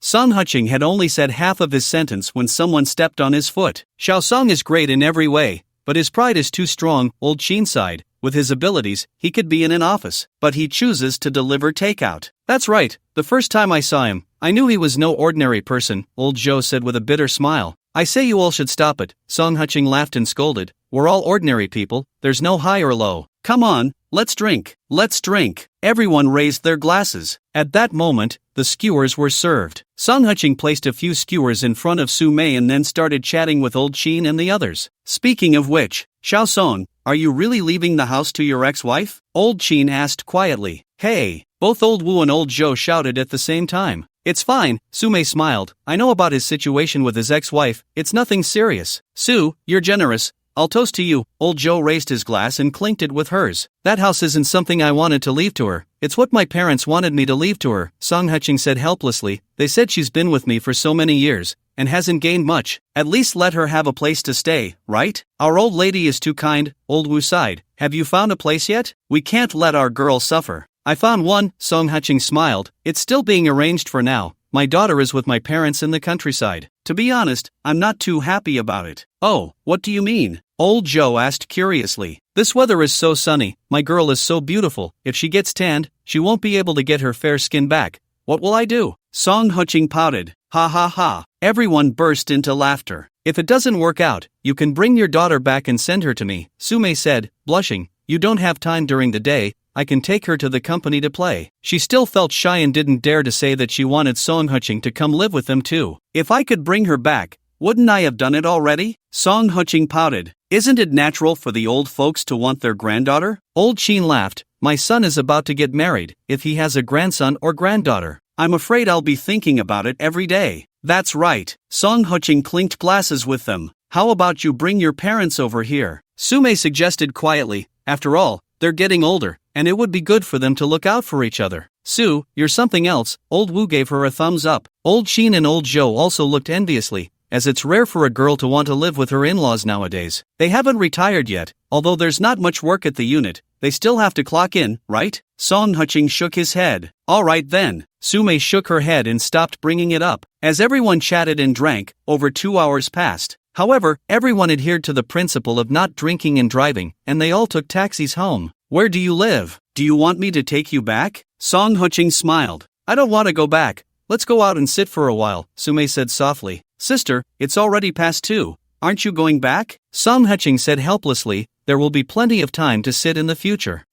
Son Qing had only said half of his sentence when someone stepped on his foot. Shaosong is great in every way, but his pride is too strong, Old Qin sighed. With his abilities, he could be in an office, but he chooses to deliver takeout. That's right, the first time I saw him, I knew he was no ordinary person, Old Zhou said with a bitter smile. I say you all should stop it, Son Qing laughed and scolded. We're all ordinary people, there's no high or low. Come on, let's drink. Let's drink. Everyone raised their glasses. At that moment, the skewers were served. Son Qing placed a few skewers in front of Su and then started chatting with Old Qin and the others. Speaking of which, Shaosong, are you really leaving the house to your ex-wife? Old Qin asked quietly. Hey! Both Old Wu and Old Zhou shouted at the same time. It's fine, Su smiled. I know about his situation with his ex-wife, it's nothing serious. Su, you're generous. I'll toast to you." Old Joe raised his glass and clinked it with hers. "That house isn't something I wanted to leave to her. It's what my parents wanted me to leave to her," Song Hutching said helplessly. "They said she's been with me for so many years and hasn't gained much. At least let her have a place to stay, right? Our old lady is too kind." Old Wu sighed. "Have you found a place yet? We can't let our girl suffer." "I found one," Song Hutching smiled. "It's still being arranged for now. My daughter is with my parents in the countryside. To be honest, I'm not too happy about it." "Oh, what do you mean?" Old Joe asked curiously. "This weather is so sunny, my girl is so beautiful, if she gets tanned, she won't be able to get her fair skin back. What will I do?" Song Hutching pouted. "Ha ha ha." Everyone burst into laughter. "If it doesn't work out, you can bring your daughter back and send her to me," Sume said, blushing. "You don't have time during the day, I can take her to the company to play." She still felt shy and didn't dare to say that she wanted Song Hutching to come live with them too. "If I could bring her back, wouldn't I have done it already?" Song Hutching pouted. "Isn't it natural for the old folks to want their granddaughter?" Old Sheen laughed. "My son is about to get married. If he has a grandson or granddaughter, I'm afraid I'll be thinking about it every day." "That's right." Song Hutching clinked glasses with them. "How about you bring your parents over here?" Sume suggested quietly. "After all, they're getting older, and it would be good for them to look out for each other." "Sue, you're something else." Old Wu gave her a thumbs up. Old Sheen and Old Joe also looked enviously, as it's rare for a girl to want to live with her in-laws nowadays. They haven't retired yet, although there's not much work at the unit. They still have to clock in, right? Song Hutching shook his head. "All right then." Sume shook her head and stopped bringing it up. As everyone chatted and drank, over 2 hours passed. However, everyone adhered to the principle of not drinking and driving, and they all took taxis home. "Where do you live? Do you want me to take you back?" Song Hutching smiled. "I don't want to go back. Let's go out and sit for a while," Sume said softly. "Sister, it's already past 2. Aren't you going back?" Song Hutching said helplessly. "There will be plenty of time to sit in the future."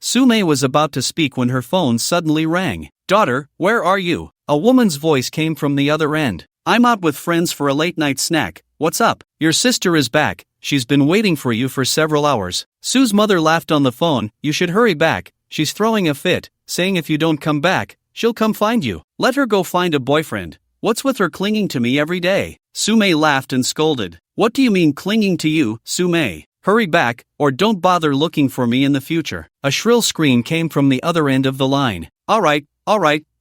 Sume was about to speak when her phone suddenly rang. "Daughter, where are you?" A woman's voice came from the other end. "I'm out with friends for a late-night snack. What's up?" "Your sister is back. She's been waiting for you for several hours." Sue's mother laughed on the phone. "You should hurry back. She's throwing a fit, saying if you don't come back, she'll come find you. Let her go find a boyfriend. What's with her clinging to me every day?" Sume laughed and scolded. "What do you mean clinging to you, Sume? Hurry back, or don't bother looking for me in the future." A shrill scream came from the other end of the line. All right,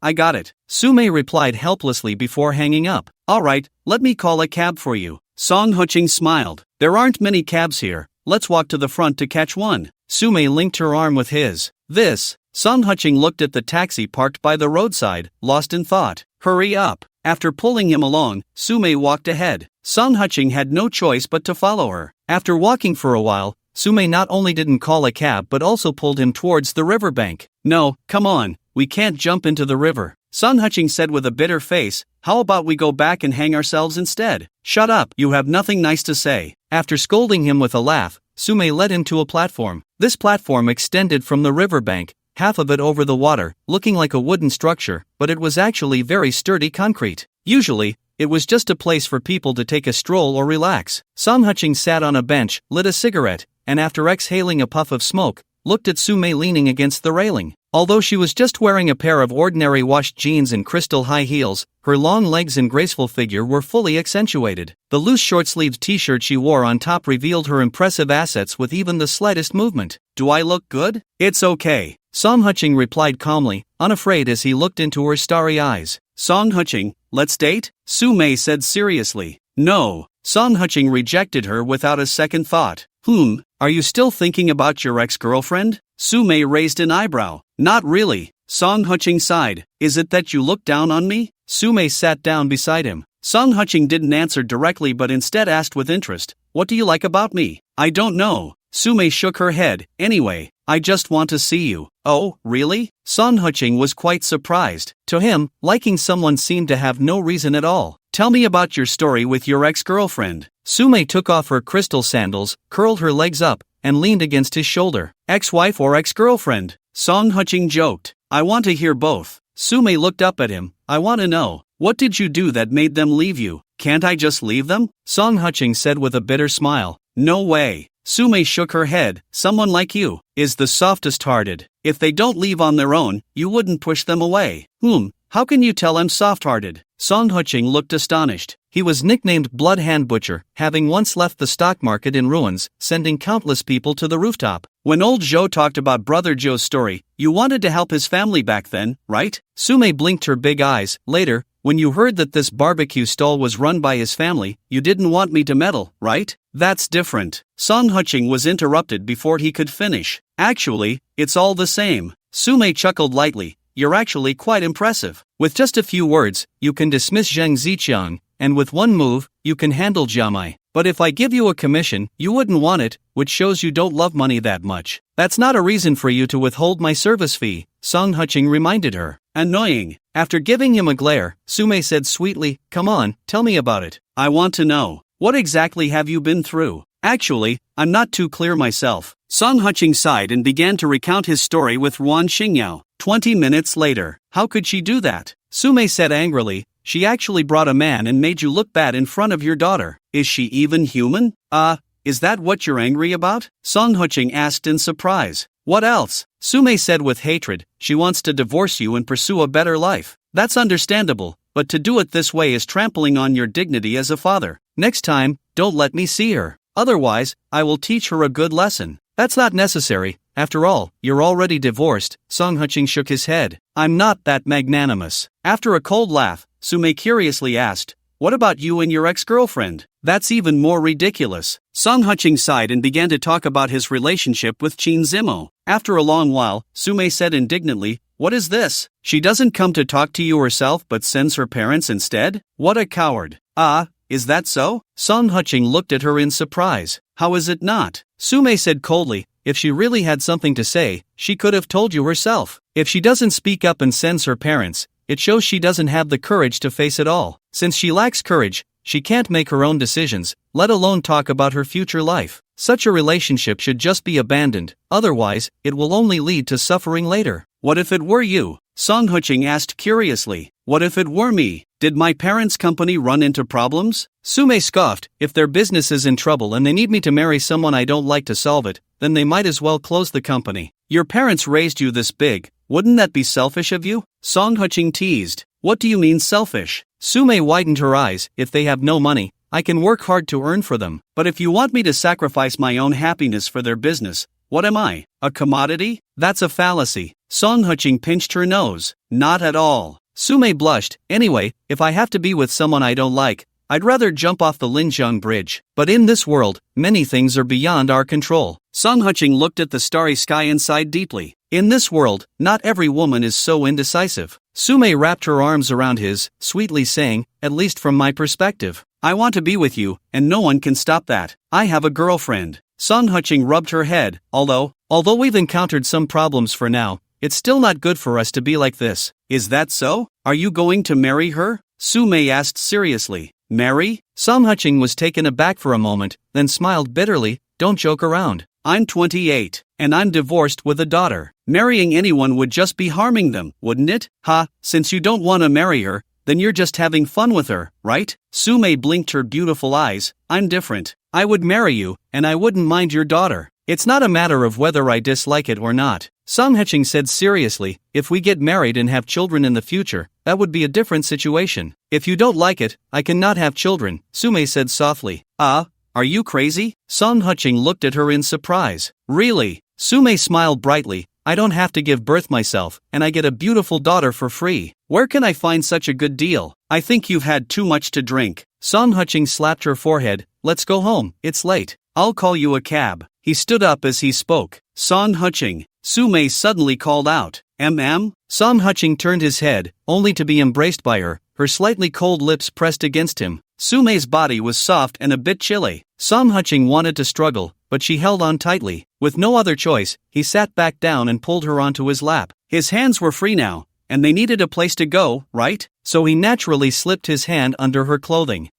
I got it," Sume replied helplessly before hanging up. "All right, let me call a cab for you." Song Hutching smiled. "There aren't many cabs here. Let's walk to the front to catch one." Sume linked her arm with his. Song Hutching looked at the taxi parked by the roadside, lost in thought. "Hurry up." After pulling him along, Sume walked ahead. Song Hutching had no choice but to follow her. After walking for a while, Sume not only didn't call a cab but also pulled him towards the riverbank. "No, come on, we can't jump into the river," Song Hutching said with a bitter face. "How about we go back and hang ourselves instead?" "Shut up, you have nothing nice to say." After scolding him with a laugh, Sume led him to a platform. This platform extended from the riverbank, half of it over the water, looking like a wooden structure, but it was actually very sturdy concrete. Usually, it was just a place for people to take a stroll or relax. Song Hutching sat on a bench, lit a cigarette, and after exhaling a puff of smoke, looked at Sume leaning against the railing. Although she was just wearing a pair of ordinary washed jeans and crystal high heels, her long legs and graceful figure were fully accentuated. The loose short-sleeved t-shirt she wore on top revealed her impressive assets with even the slightest movement. "Do I look good?" "It's okay," Song Hutching replied calmly, unafraid as he looked into her starry eyes. "Song Hutching, let's date?" Sume said seriously. "No." Song Hutching rejected her without a second thought. Are you still thinking about your ex-girlfriend?" Sume raised an eyebrow. "Not really." Song Hutching sighed. "Is it that you look down on me?" Sume sat down beside him. Song Hutching didn't answer directly but instead asked with interest, "What do you like about me?" "I don't know." Sume shook her head. "Anyway, I just want to see you." "Oh, really?" Song Hutching was quite surprised. To him, liking someone seemed to have no reason at all. "Tell me about your story with your ex-girlfriend." Sume took off her crystal sandals, curled her legs up, and leaned against his shoulder. "Ex-wife or ex-girlfriend?" Song Hutching joked. "I want to hear both." Sume looked up at him. "I want to know, what did you do that made them leave you?" "Can't I just leave them?" Song Hutching said with a bitter smile. "No way." Sume shook her head. "Someone like you is the softest-hearted. If they don't leave on their own, you wouldn't push them away." How can you tell I'm soft-hearted? Song Qing looked astonished. He was nicknamed Blood Hand Butcher, having once left the stock market in ruins, sending countless people to the rooftop. When old Zhou talked about Brother Joe's story, you wanted to help his family back then, right? Sume blinked her big eyes. Later, when you heard that this barbecue stall was run by his family, you didn't want me to meddle, right? That's different. Song Qing was interrupted before he could finish. Actually, it's all the same. Sume chuckled lightly. You're actually quite impressive. With just a few words, you can dismiss Zheng Ziqiang, and with one move, you can handle Jiamai. But if I give you a commission, you wouldn't want it, which shows you don't love money that much. That's not a reason for you to withhold my service fee, Song Qing reminded her. Annoying. After giving him a glare, Sume said sweetly, come on, tell me about it. I want to know. What exactly have you been through? Actually, I'm not too clear myself. Song Qing sighed and began to recount his story with Ruan Xingyao. 20 minutes later. How could she do that? Sume said angrily, she actually brought a man and made you look bad in front of your daughter. Is she even human? Is that what you're angry about? Song Qing asked in surprise. What else? Sume said with hatred, she wants to divorce you and pursue a better life. That's understandable, but to do it this way is trampling on your dignity as a father. Next time, don't let me see her. Otherwise, I will teach her a good lesson. That's not necessary. After all, you're already divorced. Song Qing shook his head. I'm not that magnanimous. After a cold laugh, Sume curiously asked, what about you and your ex-girlfriend? That's even more ridiculous. Song Qing sighed and began to talk about his relationship with Qin Zimo. After a long while, Sume said indignantly, what is this? She doesn't come to talk to you herself but sends her parents instead? What a coward. Is that so? Song Qing looked at her in surprise. How is it not? Sume said coldly, if she really had something to say, she could have told you herself. If she doesn't speak up and sends her parents, it shows she doesn't have the courage to face it all. Since she lacks courage, she can't make her own decisions, let alone talk about her future life. Such a relationship should just be abandoned, otherwise, it will only lead to suffering later. What if it were you? Song Qing asked curiously. What if it were me? Did my parents' company run into problems? Sume scoffed, if their business is in trouble and they need me to marry someone I don't like to solve it, then they might as well close the company. Your parents raised you this big, wouldn't that be selfish of you? Song Qing teased. What do you mean selfish? Sume widened her eyes, if they have no money, I can work hard to earn for them. But if you want me to sacrifice my own happiness for their business, what am I? A commodity? That's a fallacy. Song Qing pinched her nose. Not at all. Sume blushed. Anyway, if I have to be with someone I don't like, I'd rather jump off the Linjiang Bridge. But in this world, many things are beyond our control. Song Qing looked at the starry sky and sighed deeply. In this world, not every woman is so indecisive. Sume wrapped her arms around his, sweetly saying, at least from my perspective. I want to be with you, and no one can stop that. I have a girlfriend. Song Qing rubbed her head. Although we've encountered some problems for now, it's still not good for us to be like this. Is that so? Are you going to marry her? Sume asked seriously. Marry? Song Qing was taken aback for a moment, then smiled bitterly. Don't joke around. I'm 28, and I'm divorced with a daughter. Marrying anyone would just be harming them, wouldn't it? Since you don't want to marry her, then you're just having fun with her, right? Sume blinked her beautiful eyes. I'm different. I would marry you, and I wouldn't mind your daughter. It's not a matter of whether I dislike it or not. Song Qing said seriously, if we get married and have children in the future, that would be a different situation. If you don't like it, I cannot have children, Sume said softly. Are you crazy? Song Qing looked at her in surprise. Really? Sume smiled brightly. I don't have to give birth myself, and I get a beautiful daughter for free. Where can I find such a good deal? I think you've had too much to drink. Song Qing slapped her forehead. Let's go home, it's late. I'll call you a cab. He stood up as he spoke. Song Qing. Sume suddenly called out. Song Qing turned his head, only to be embraced by her, her slightly cold lips pressed against him. Sume's body was soft and a bit chilly. Song Qing wanted to struggle, but she held on tightly. With no other choice, he sat back down and pulled her onto his lap. His hands were free now, and they needed a place to go, right? So he naturally slipped his hand under her clothing.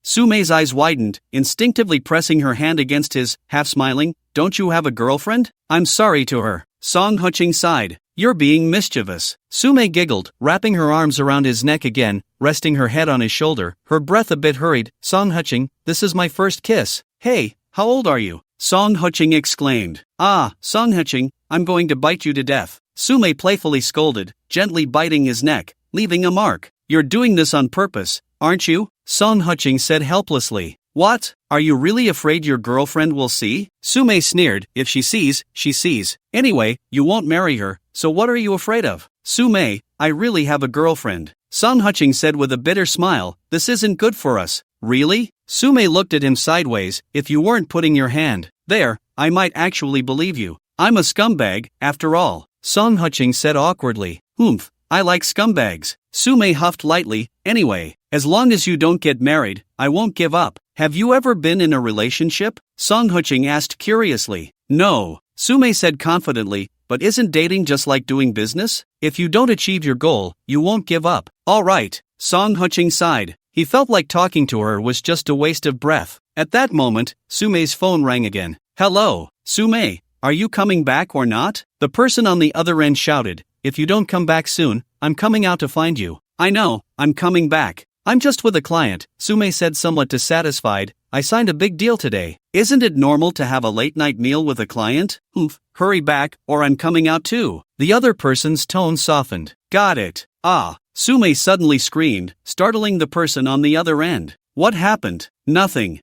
Sume's eyes widened, instinctively pressing her hand against his, half smiling. Don't you have a girlfriend? I'm sorry to her. Song Qing sighed. You're being mischievous. Sume giggled, wrapping her arms around his neck again, resting her head on his shoulder, her breath a bit hurried. Song Qing, this is my first kiss. Hey, how old are you? Song Qing exclaimed. Song Qing, I'm going to bite you to death. Sume playfully scolded, gently biting his neck. leaving a mark. You're doing this on purpose, aren't you? Song Qing said helplessly. What? Are you really afraid your girlfriend will see? Su-mei sneered. If she sees, she sees. Anyway, you won't marry her, so what are you afraid of? Su-mei, I really have a girlfriend. Song Qing said with a bitter smile. This isn't good for us. Really? Su-mei looked at him sideways. If you weren't putting your hand there, I might actually believe you. I'm a scumbag, after all. Song Qing said awkwardly. Oomph, I like scumbags. Su-mei huffed lightly. Anyway, as long as you don't get married, I won't give up. Have you ever been in a relationship? Song Qing asked curiously. No, Su-mei said confidently, but isn't dating just like doing business? If you don't achieve your goal, you won't give up. All right, Song Qing sighed. He felt like talking to her was just a waste of breath. At that moment, Su-mei's phone rang again. Hello, Su-mei, are you coming back or not? The person on the other end shouted. If you don't come back soon, I'm coming out to find you. I know, I'm coming back. I'm just with a client, Su-mei said somewhat dissatisfied. I signed a big deal today. Isn't it normal to have a late-night meal with a client? Oof, hurry back, or I'm coming out too. The other person's tone softened. Got it. Ah, Su-mei suddenly screamed, startling the person on the other end. What happened? Nothing.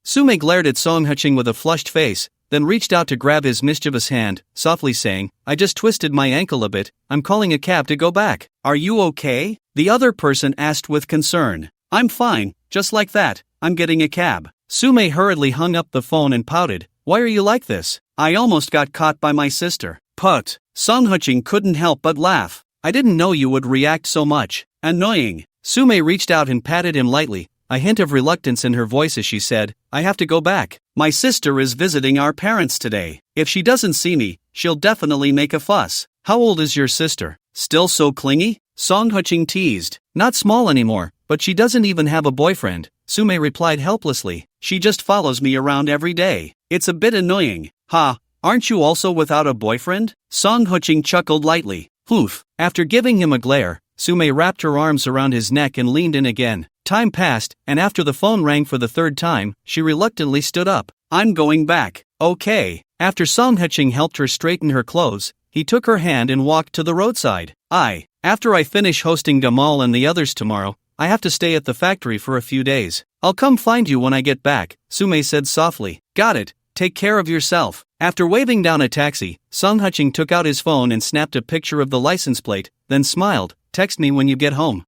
Su-mei glared at Song Qing with a flushed face, then reached out to grab his mischievous hand, softly saying, I just twisted my ankle a bit, I'm calling a cab to go back. Are you okay? The other person asked with concern. I'm fine, just like that, I'm getting a cab. Su-mei hurriedly hung up the phone and pouted. Why are you like this? I almost got caught by my sister. Put. Song Qing couldn't help but laugh. I didn't know you would react so much. Annoying. Su-mei reached out and patted him lightly, a hint of reluctance in her voice as she said, I have to go back. My sister is visiting our parents today. If she doesn't see me, she'll definitely make a fuss. How old is your sister? Still so clingy? Song Qing teased. Not small anymore, but she doesn't even have a boyfriend. Su-mei replied helplessly. She just follows me around every day. It's a bit annoying. Ha, aren't you also without a boyfriend? Song Qing chuckled lightly. Oof. After giving him a glare, Su-mei wrapped her arms around his neck and leaned in again. Time passed, and after the phone rang for the third time, she reluctantly stood up. I'm going back. Okay. After Song Qing helped her straighten her clothes, he took her hand and walked to the roadside. After I finish hosting Gamal and the others tomorrow, I have to stay at the factory for a few days. I'll come find you when I get back, Su-mei said softly. Got it. Take care of yourself. After waving down a taxi, Song Qing took out his phone and snapped a picture of the license plate, then smiled. Text me when you get home.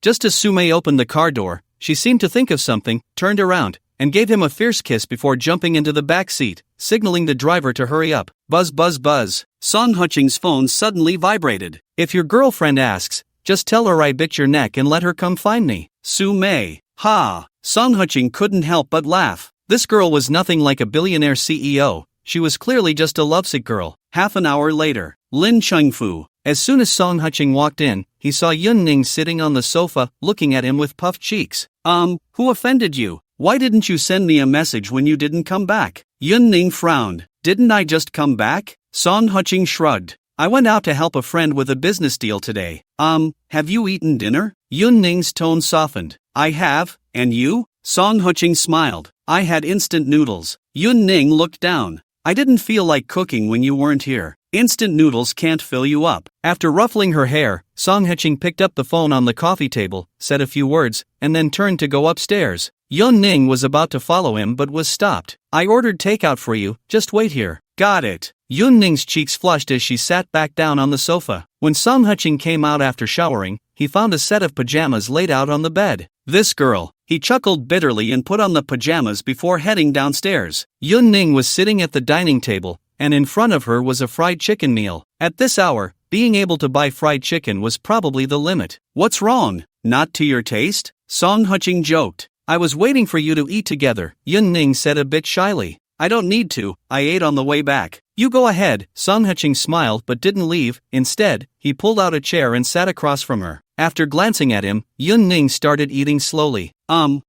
Just as Su-mei opened the car door, she seemed to think of something, turned around, and gave him a fierce kiss before jumping into the back seat, signaling the driver to hurry up. Buzz buzz buzz. Song Qing's phone suddenly vibrated. If your girlfriend asks, just tell her I bit your neck and let her come find me. Su-mei. Ha! Song Qing couldn't help but laugh. This girl was nothing like a billionaire CEO. She was clearly just a lovesick girl. Half an hour later, Lin Chengfu. As soon as Song Qing walked in, he saw Yunning sitting on the sofa, looking at him with puffed cheeks. Who offended you? Why didn't you send me a message when you didn't come back? Yunning frowned. Didn't I just come back? Song Qing shrugged. I went out to help a friend with a business deal today. Have you eaten dinner? Yunning's tone softened. I have, and you? Song Qing smiled. I had instant noodles. Yunning looked down. I didn't feel like cooking when you weren't here. Instant noodles can't fill you up. After ruffling her hair, Song Qing picked up the phone on the coffee table, said a few words, and then turned to go upstairs. Yunning was about to follow him but was stopped. I ordered takeout for you, just wait here. Got it. Yunning's cheeks flushed as she sat back down on the sofa. When Song Qing came out after showering, he found a set of pajamas laid out on the bed. This girl. He chuckled bitterly and put on the pajamas before heading downstairs. Yunning was sitting at the dining table, and in front of her was a fried chicken meal. At this hour, being able to buy fried chicken was probably the limit. What's wrong? Not to your taste? Song Qing joked. I was waiting for you to eat together, Yunning said a bit shyly. I don't need to, I ate on the way back. You go ahead. Song Qing smiled but didn't leave. Instead, he pulled out a chair and sat across from her. After glancing at him, Yunning started eating slowly.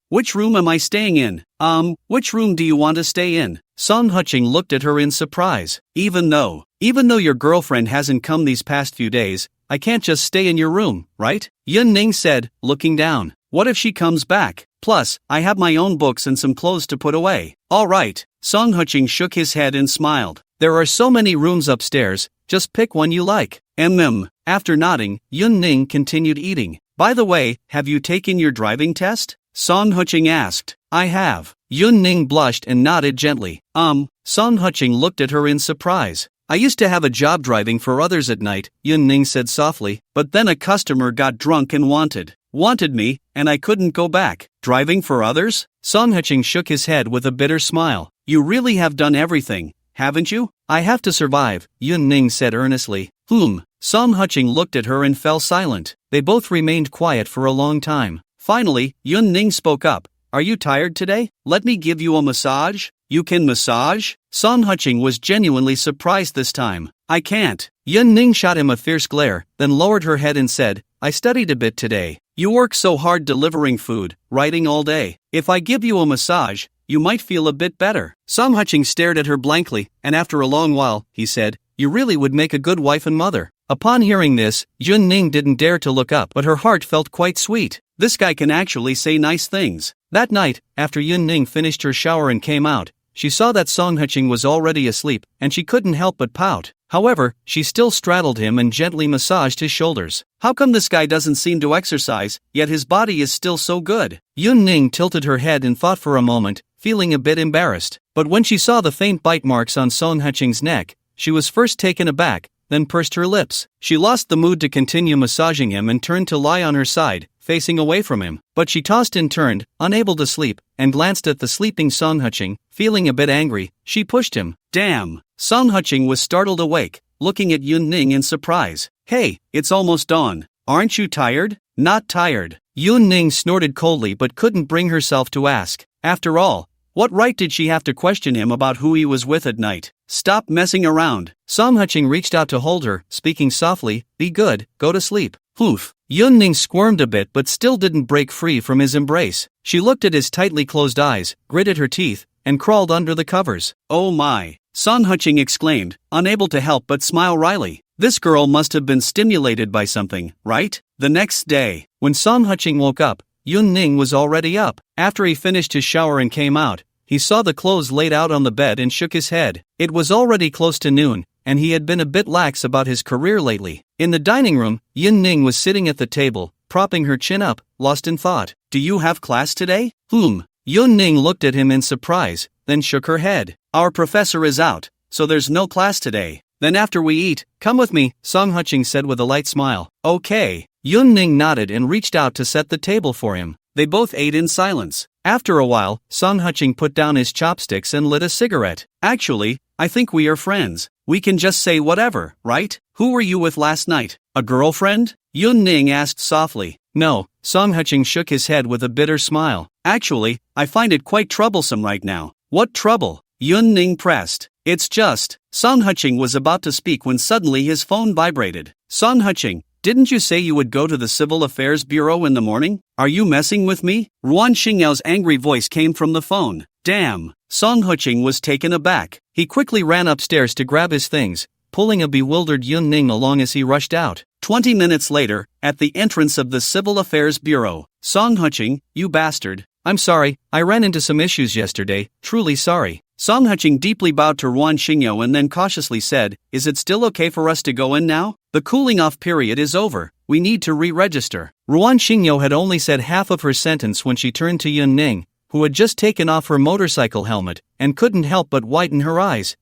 Which room am I staying in? Which room do you want to stay in? Song Qing looked at her in surprise. Even though your girlfriend hasn't come these past few days, I can't just stay in your room, right? Yunning said, looking down. What if she comes back? Plus, I have my own books and some clothes to put away. All right. Song Qing shook his head and smiled. There are so many rooms upstairs, just pick one you like. After nodding, Yun Ning continued eating. By the way, have you taken your driving test? Son Huching asked. I have. Yun Ning blushed and nodded gently. Son Huching looked at her in surprise. I used to have a job driving for others at night, Yun Ning said softly, but then a customer got drunk and wanted me, and I couldn't go back. Driving for others? Son Huching shook his head with a bitter smile. You really have done everything, haven't you? I have to survive, Yun Ning said earnestly. Son Huching looked at her and fell silent. They both remained quiet for a long time. Finally, Yun Ning spoke up. Are you tired today? Let me give you a massage? You can massage? Son Huching was genuinely surprised this time. I can't. Yun Ning shot him a fierce glare, then lowered her head and said, I studied a bit today. You work so hard delivering food, writing all day. If I give you a massage, you might feel a bit better. Son Huching stared at her blankly, and after a long while, he said, You really would make a good wife and mother. Upon hearing this, Yun Ning didn't dare to look up, but her heart felt quite sweet. This guy can actually say nice things. That night, after Yun Ning finished her shower and came out, she saw that Son Huching was already asleep, and she couldn't help but pout. However, she still straddled him and gently massaged his shoulders. How come this guy doesn't seem to exercise, yet his body is still so good? Yun Ning tilted her head and thought for a moment, feeling a bit embarrassed. But when she saw the faint bite marks on Son Huching's neck, she was first taken aback, then pursed her lips. She lost the mood to continue massaging him and turned to lie on her side, facing away from him. But she tossed and turned, unable to sleep, and glanced at the sleeping Son Huching. Feeling a bit angry, she pushed him. Damn! Son Huching was startled awake, looking at Yun Ning in surprise. Hey, it's almost dawn. Aren't you tired? Not tired. Yun Ning snorted coldly but couldn't bring herself to ask. After all, what right did she have to question him about who he was with at night? Stop messing around. Son Huching reached out to hold her, speaking softly, Be good, go to sleep. Poof. Yun Ning squirmed a bit but still didn't break free from his embrace. She looked at his tightly closed eyes, gritted her teeth, and crawled under the covers. Oh my! Son Huching exclaimed, unable to help but smile wryly. This girl must have been stimulated by something, right? The next day, when Son Huching woke up, Yun Ning was already up. After he finished his shower and came out, he saw the clothes laid out on the bed and shook his head. It was already close to noon, and he had been a bit lax about his career lately. In the dining room, Yun Ning was sitting at the table, propping her chin up, lost in thought. Do you have class today? Yun Ning looked at him in surprise, then shook her head. Our professor is out, so there's no class today. Then after we eat, come with me, Son Huching said with a light smile. Okay. Yun Ning nodded and reached out to set the table for him. They both ate in silence. After a while, Son Huching put down his chopsticks and lit a cigarette. Actually, I think we are friends. We can just say whatever, right? Who were you with last night? A girlfriend? Yun Ning asked softly. No, Son Huching shook his head with a bitter smile. Actually, I find it quite troublesome right now. What trouble? Yun Ning pressed. It's just. Son Huching was about to speak when suddenly his phone vibrated. Son Huching, didn't you say you would go to the Civil Affairs Bureau in the morning? Are you messing with me? Ruan Xingyao's angry voice came from the phone. Damn! Son Huching was taken aback. He quickly ran upstairs to grab his things, pulling a bewildered Yun Ning along as he rushed out. 20 minutes later, at the entrance of the Civil Affairs Bureau, Son Huching, you bastard. I'm sorry, I ran into some issues yesterday, truly sorry. Son Huching deeply bowed to Ruan Xingyao and then cautiously said, Is it still okay for us to go in now? The cooling off period is over, we need to re-register. Ruan Xingyao had only said half of her sentence when she turned to Yun Ning, who had just taken off her motorcycle helmet, and couldn't help but widen her eyes.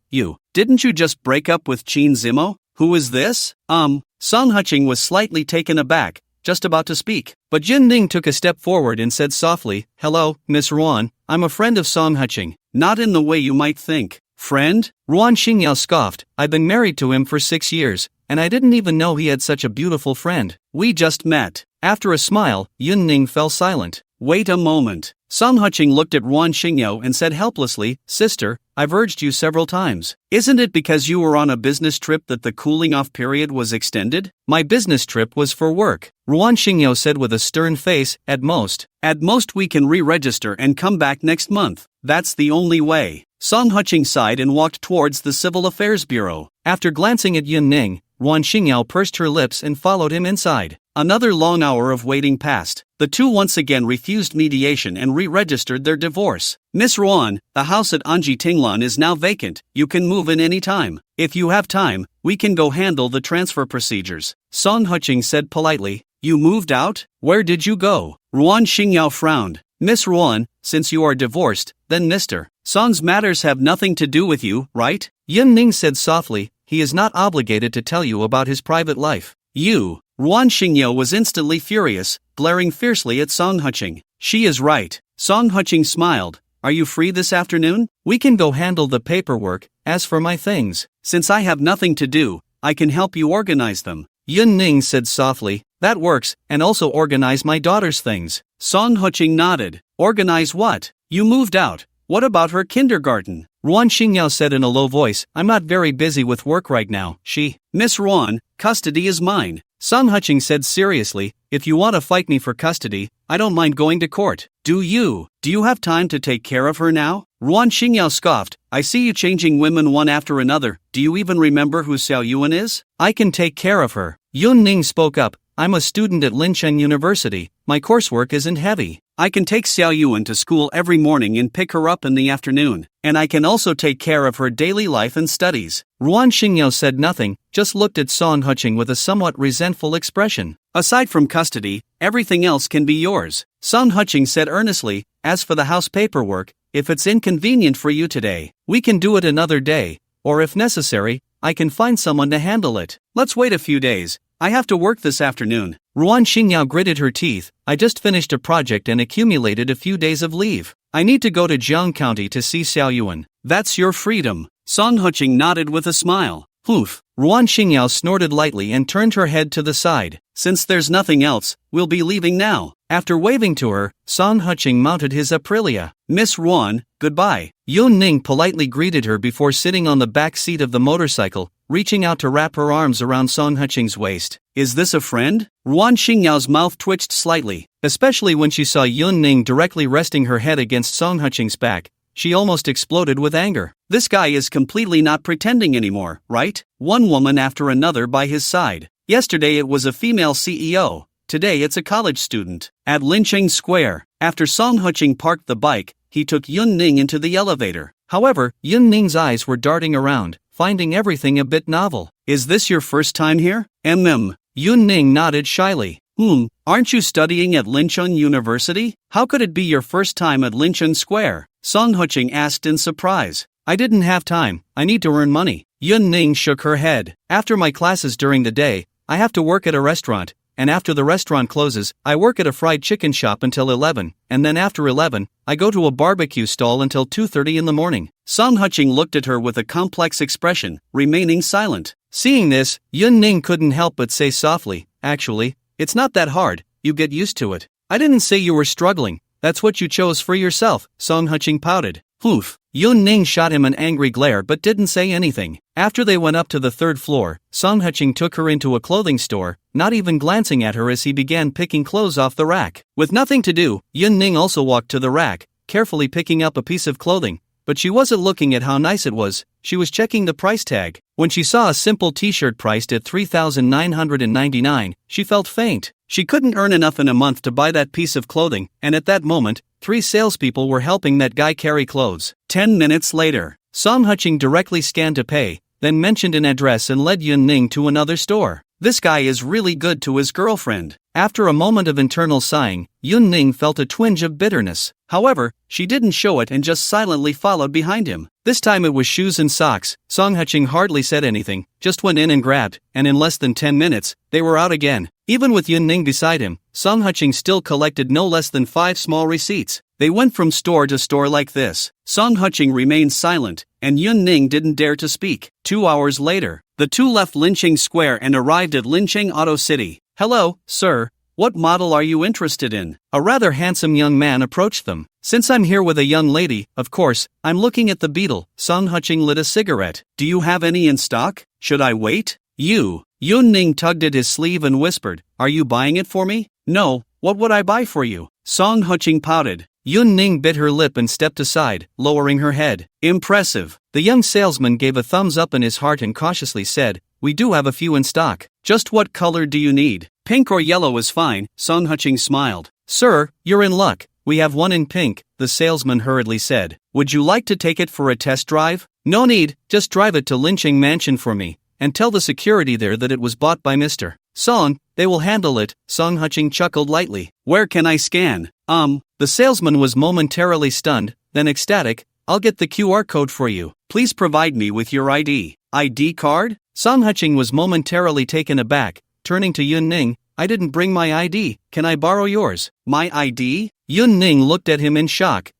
Didn't you just break up with Qin Zimo? Who is this? Son Huching was slightly taken aback, just about to speak. But Yun Ning took a step forward and said softly, Hello, Miss Ruan, I'm a friend of Son Huching. Not in the way you might think. Friend? Ruan Xingyao scoffed. I've been married to him for 6 years, and I didn't even know he had such a beautiful friend. We just met. After a smile, Yun Ning fell silent. Wait a moment. Son Huching looked at Ruan Xingyao and said helplessly, Sister, I've urged you several times. Isn't it because you were on a business trip that the cooling off period was extended? My business trip was for work. Ruan Xingyao said with a stern face, At most we can re-register and come back next month. That's the only way. Son Huching sighed and walked towards the Civil Affairs Bureau. After glancing at Yun Ning, Ruan Xingyao pursed her lips and followed him inside. Another long hour of waiting passed. The two once again refused mediation and re-registered their divorce. Miss Ruan, the house at Anji Tinglan is now vacant. You can move in any time. If you have time, we can go handle the transfer procedures. Song Huqing said politely. You moved out? Where did you go? Ruan Xingyao frowned. Miss Ruan, since you are divorced, then Mr. Song's matters have nothing to do with you, right? Yun Ning said softly. He is not obligated to tell you about his private life. You. Ruan Xingyao was instantly furious, glaring fiercely at Song Huqing. She is right. Song Huqing smiled. Are you free this afternoon? We can go handle the paperwork. As for my things, since I have nothing to do, I can help you organize them. Yun Ning said softly. That works, and also organize my daughter's things. Song Huqing nodded. Organize what? You moved out. What about her kindergarten? Ruan Xingyao said in a low voice. I'm not very busy with work right now. Miss Ruan, custody is mine. Song Huqing said seriously. If you want to fight me for custody, I don't mind going to court. Do you have time to take care of her now? Ruan Xingyao scoffed. I see you changing women one after another. Do you even remember who Xiao Yuan is? I can take care of her. Yun Ning spoke up. I'm a student at Lincheng University. My coursework isn't heavy. I can take Xiao Yuan to school every morning and pick her up in the afternoon. And I can also take care of her daily life and studies. Ruan Xingyao said nothing, just looked at Song Huqing with a somewhat resentful expression. Aside from custody, everything else can be yours. Song Huqing said earnestly. As for the house paperwork, if it's inconvenient for you today, we can do it another day. Or if necessary, I can find someone to handle it. Let's wait a few days. I have to work this afternoon. Ruan Xingyao gritted her teeth. I just finished a project and accumulated a few days of leave. I need to go to Jiang County to see Xiao Yuan. That's your freedom. Song Huqing nodded with a smile. Poof. Ruan Xingyao snorted lightly and turned her head to the side. Since there's nothing else, we'll be leaving now. After waving to her, Song Huqing mounted his Aprilia. Miss Ruan, goodbye. Yun Ning politely greeted her before sitting on the back seat of the motorcycle, reaching out to wrap her arms around Song Huqing's waist. Is this a friend? Ruan Xingyao's mouth twitched slightly, especially when she saw Yun Ning directly resting her head against Song Huqing's back. She almost exploded with anger. This guy is completely not pretending anymore, right? One woman after another by his side. Yesterday it was a female CEO. Today it's a college student. At Lincheng Square, after Song Huqing parked the bike, he took Yun Ning into the elevator. However, Yun Ning's eyes were darting around, finding everything a bit novel. Is this your first time here? Yun Ning nodded shyly. Aren't you studying at Lincheng University? How could it be your first time at Lincheng Square? Song Huqing asked in surprise. I didn't have time. I need to earn money. Yun Ning shook her head. After my classes during the day, I have to work at a restaurant, and after the restaurant closes, I work at a fried chicken shop until 11, and then after 11, I go to a barbecue stall until 2:30 in the morning. Song Huqing looked at her with a complex expression, remaining silent. Seeing this, Yun Ning couldn't help but say softly, actually, it's not that hard, you get used to it. I didn't say you were struggling, that's what you chose for yourself, Song Huqing pouted. Poof. Yun Ning shot him an angry glare but didn't say anything. After they went up to the third floor, Song Huqing took her into a clothing store, not even glancing at her as he began picking clothes off the rack. With nothing to do, Yun Ning also walked to the rack, carefully picking up a piece of clothing. But she wasn't looking at how nice it was, she was checking the price tag. When she saw a simple t-shirt priced at $3,999, she felt faint. She couldn't earn enough in a month to buy that piece of clothing, and at that moment, 3 salespeople were helping that guy carry clothes. 10 minutes later, Song Huqing directly scanned to pay, then mentioned an address and led Yun Ning to another store. This guy is really good to his girlfriend. After a moment of internal sighing, Yun Ning felt a twinge of bitterness. However, she didn't show it and just silently followed behind him. This time it was shoes and socks. Song Huqing hardly said anything, just went in and grabbed, and in less than 10 minutes, they were out again. Even with Yun Ning beside him, Song Huqing still collected no less than 5 small receipts. They went from store to store like this. Song Huqing remained silent, and Yun Ning didn't dare to speak. 2 hours later, the two left Lincheng Square and arrived at Lincheng Auto City. Hello, sir. What model are you interested in? A rather handsome young man approached them. Since I'm here with a young lady, of course, I'm looking at the Beetle. Song Huqing lit a cigarette. Do you have any in stock? Should I wait? Yun Ning tugged at his sleeve and whispered, are you buying it for me? No, what would I buy for you? Song Huqing pouted. Yun Ning bit her lip and stepped aside, lowering her head. Impressive. The young salesman gave a thumbs up in his heart and cautiously said, we do have a few in stock. Just what color do you need? Pink or yellow is fine, Song Qing smiled. Sir, you're in luck. We have one in pink, the salesman hurriedly said. Would you like to take it for a test drive? No need, just drive it to Linqing Mansion for me, and tell the security there that it was bought by Mr. Song. They will handle it, Song Qing chuckled lightly. Where can I scan? The salesman was momentarily stunned, then ecstatic. I'll get the QR code for you. Please provide me with your ID. ID card? Song Qing was momentarily taken aback, turning to Yun Ning. I didn't bring my ID, can I borrow yours? My ID? Yun Ning looked at him in shock.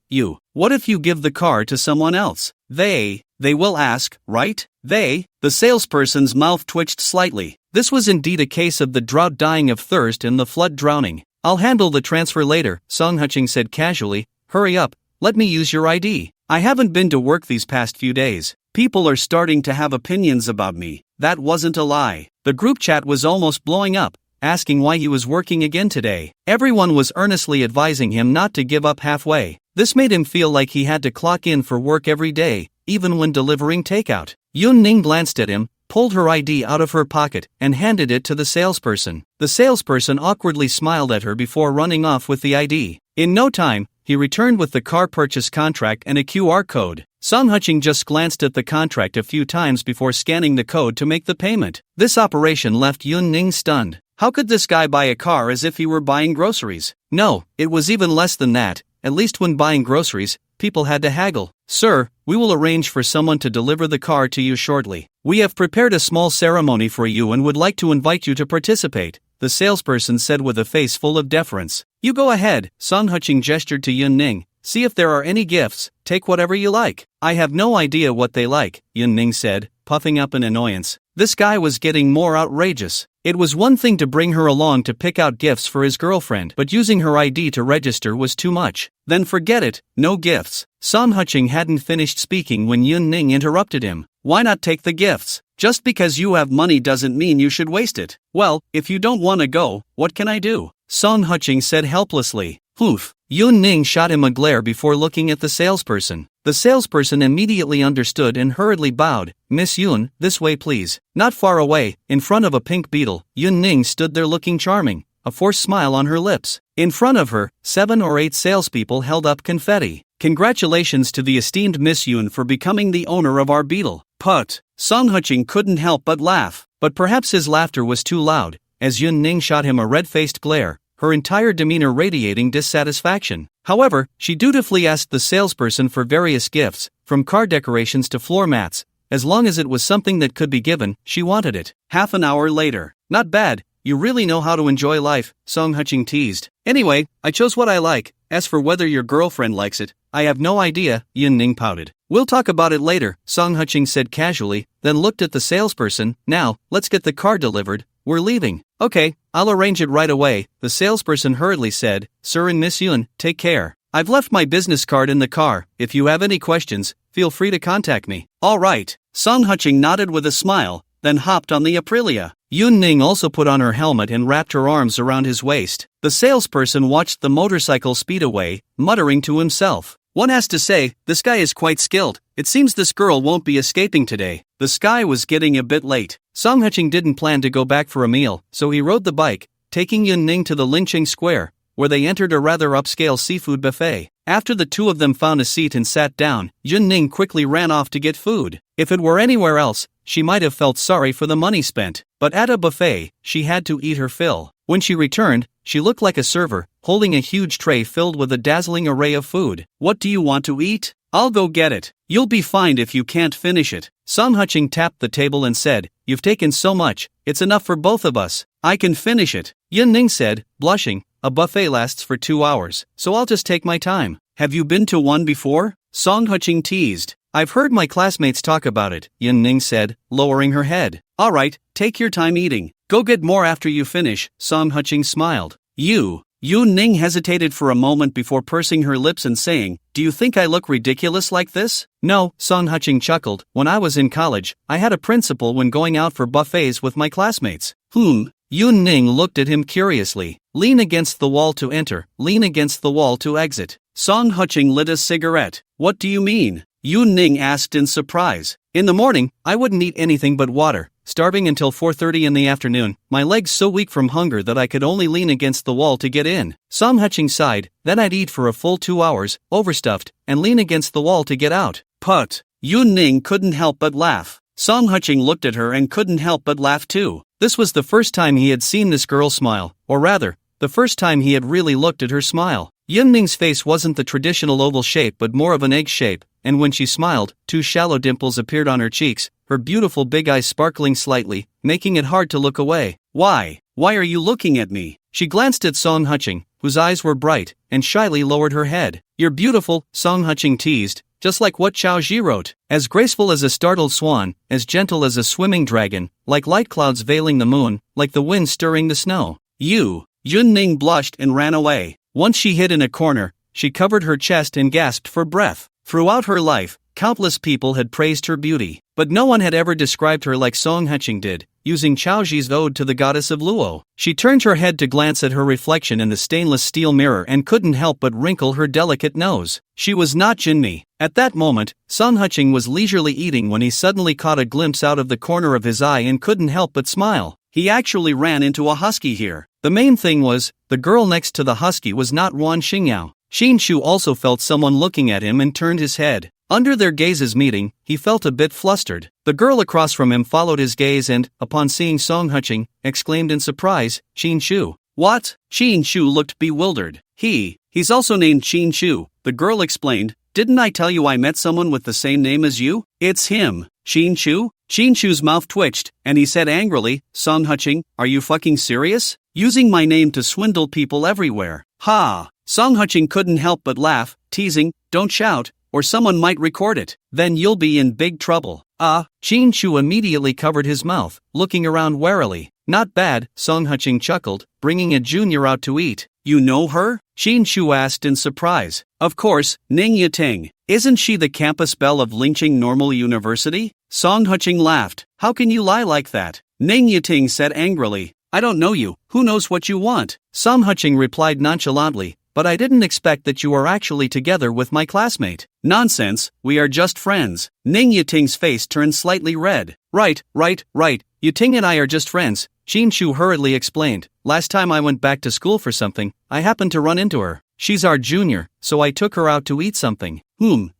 What if you give the car to someone else? They will ask, right? The salesperson's mouth twitched slightly. This was indeed a case of the drought dying of thirst and the flood drowning. I'll handle the transfer later, Song Qing said casually. Hurry up, let me use your ID. I haven't been to work these past few days. People are starting to have opinions about me. That wasn't a lie. The group chat was almost blowing up, asking why he was working again today. Everyone was earnestly advising him not to give up halfway. This made him feel like he had to clock in for work every day, even when delivering takeout. Yun Ning glanced at him, pulled her ID out of her pocket, and handed it to the salesperson. The salesperson awkwardly smiled at her before running off with the ID. In no time, he returned with the car purchase contract and a QR code. Song Qing just glanced at the contract a few times before scanning the code to make the payment. This operation left Yun Ning stunned. How could this guy buy a car as if he were buying groceries? No, it was even less than that. At least when buying groceries, people had to haggle. Sir, we will arrange for someone to deliver the car to you shortly. We have prepared a small ceremony for you and would like to invite you to participate, the salesperson said with a face full of deference. You go ahead, Song Qing gestured to Yun Ning. See if there are any gifts, take whatever you like. I have no idea what they like, Yun Ning said, puffing up in annoyance. This guy was getting more outrageous. It was one thing to bring her along to pick out gifts for his girlfriend, but using her ID to register was too much. Then forget it, no gifts. Song Qing hadn't finished speaking when Yun Ning interrupted him. Why not take the gifts? Just because you have money doesn't mean you should waste it. Well, if you don't want to go, what can I do? Song Qing said helplessly. Poof. Yun Ning shot him a glare before looking at the salesperson. The salesperson immediately understood and hurriedly bowed. Miss Yun, this way please. Not far away, in front of a pink beetle, Yun Ning stood there looking charming, a forced smile on her lips. In front of her, 7 or 8 salespeople held up confetti. Congratulations to the esteemed Miss Yun for becoming the owner of our beetle. Put. Song Qing couldn't help but laugh, but perhaps his laughter was too loud, as Yun Ning shot him a red-faced glare, her entire demeanor radiating dissatisfaction. However, she dutifully asked the salesperson for various gifts, from car decorations to floor mats. As long as it was something that could be given, she wanted it. Half an hour later. Not bad, you really know how to enjoy life, Song Qing teased. Anyway, I chose what I like. As for whether your girlfriend likes it, I have no idea, Yun Ning pouted. We'll talk about it later, Song Qing said casually, then looked at the salesperson. Now, let's get the car delivered. We're leaving. Okay, I'll arrange it right away, the salesperson hurriedly said. Sir and Miss Yun, take care. I've left my business card in the car. If you have any questions, feel free to contact me. All right. Song Qing nodded with a smile, then hopped on the Aprilia. Yun Ning also put on her helmet and wrapped her arms around his waist. The salesperson watched the motorcycle speed away, muttering to himself. One has to say, this guy is quite skilled. It seems this girl won't be escaping today. The sky was getting a bit late. Song Qing didn't plan to go back for a meal, so he rode the bike, taking Yun Ning to the Linqing Square, where they entered a rather upscale seafood buffet. After the two of them found a seat and sat down, Yun Ning quickly ran off to get food. If it were anywhere else, she might have felt sorry for the money spent, but at a buffet, she had to eat her fill. When she returned, she looked like a server, holding a huge tray filled with a dazzling array of food. What do you want to eat? I'll go get it. You'll be fined if you can't finish it. Song Qing tapped the table and said, You've taken so much, it's enough for both of us. I can finish it. Yun Ning said, blushing, a buffet lasts for 2 hours, so I'll just take my time. Have you been to one before? Song Qing teased. I've heard my classmates talk about it, Yun Ning said, lowering her head. Alright, take your time eating. Go get more after you finish, Song Qing smiled. Yun Ning hesitated for a moment before pursing her lips and saying, Do you think I look ridiculous like this? No, Song Qing chuckled. When I was in college, I had a principle when going out for buffets with my classmates. Yun Ning looked at him curiously. Lean against the wall to enter, lean against the wall to exit. Song Qing lit a cigarette. What do you mean? Yun Ning asked in surprise. In the morning, I wouldn't eat anything but water, starving until 4:30 in the afternoon, my legs so weak from hunger that I could only lean against the wall to get in. Song Haching sighed, then I'd eat for a full 2 hours, overstuffed, and lean against the wall to get out. Put. Yun Ning couldn't help but laugh. Song Haching looked at her and couldn't help but laugh too. This was the first time he had seen this girl smile, or rather, the first time he had really looked at her smile. Yun Ning's face wasn't the traditional oval shape but more of an egg shape, and when she smiled, 2 shallow dimples appeared on her cheeks, her beautiful big eyes sparkling slightly, making it hard to look away. Why are you looking at me? She glanced at Song Haching, whose eyes were bright, and shyly lowered her head. You're beautiful, Song Haching teased, just like what Xiao Ji wrote. As graceful as a startled swan, as gentle as a swimming dragon, like light clouds veiling the moon, like the wind stirring the snow. Yun Ning blushed and ran away. Once she hid in a corner, she covered her chest and gasped for breath. Throughout her life, countless people had praised her beauty, but no one had ever described her like Song Haching did, using Xiaoji's ode to the goddess of Luo. She turned her head to glance at her reflection in the stainless steel mirror and couldn't help but wrinkle her delicate nose. She was not Jinmi. At that moment, Song Haching was leisurely eating when he suddenly caught a glimpse out of the corner of his eye and couldn't help but smile. He actually ran into a husky here. The main thing was, the girl next to the husky was not Wan Xingyao. Xin Shu also felt someone looking at him and turned his head. Under their gazes meeting, he felt a bit flustered. The girl across from him followed his gaze and, upon seeing Song Haching, exclaimed in surprise, Xin Shu. What? Xin Shu looked bewildered. He's also named Xin Shu, the girl explained. Didn't I tell you I met someone with the same name as you? It's him. Xin Shu? Xin Shu's mouth twitched, and he said angrily, Song Haching, are you fucking serious? Using my name to swindle people everywhere. Ha! Song Haching couldn't help but laugh, teasing, don't shout, or someone might record it. Then you'll be in big trouble. Xin Shu immediately covered his mouth, looking around warily. Not bad, Song Haching chuckled, bringing a junior out to eat. You know her? Xin Shu asked in surprise. Of course, Ning Yating. Isn't she the campus belle of Linqing Normal University? Song Haching laughed. How can you lie like that? Ning Yating said angrily. I don't know you, who knows what you want? Song Haching replied nonchalantly, but I didn't expect that you are actually together with my classmate. Nonsense, we are just friends. Ning Yating's face turned slightly red. Right. Yating and I are just friends, Xin Shu hurriedly explained. Last time I went back to school for something, I happened to run into her. She's our junior, so I took her out to eat something.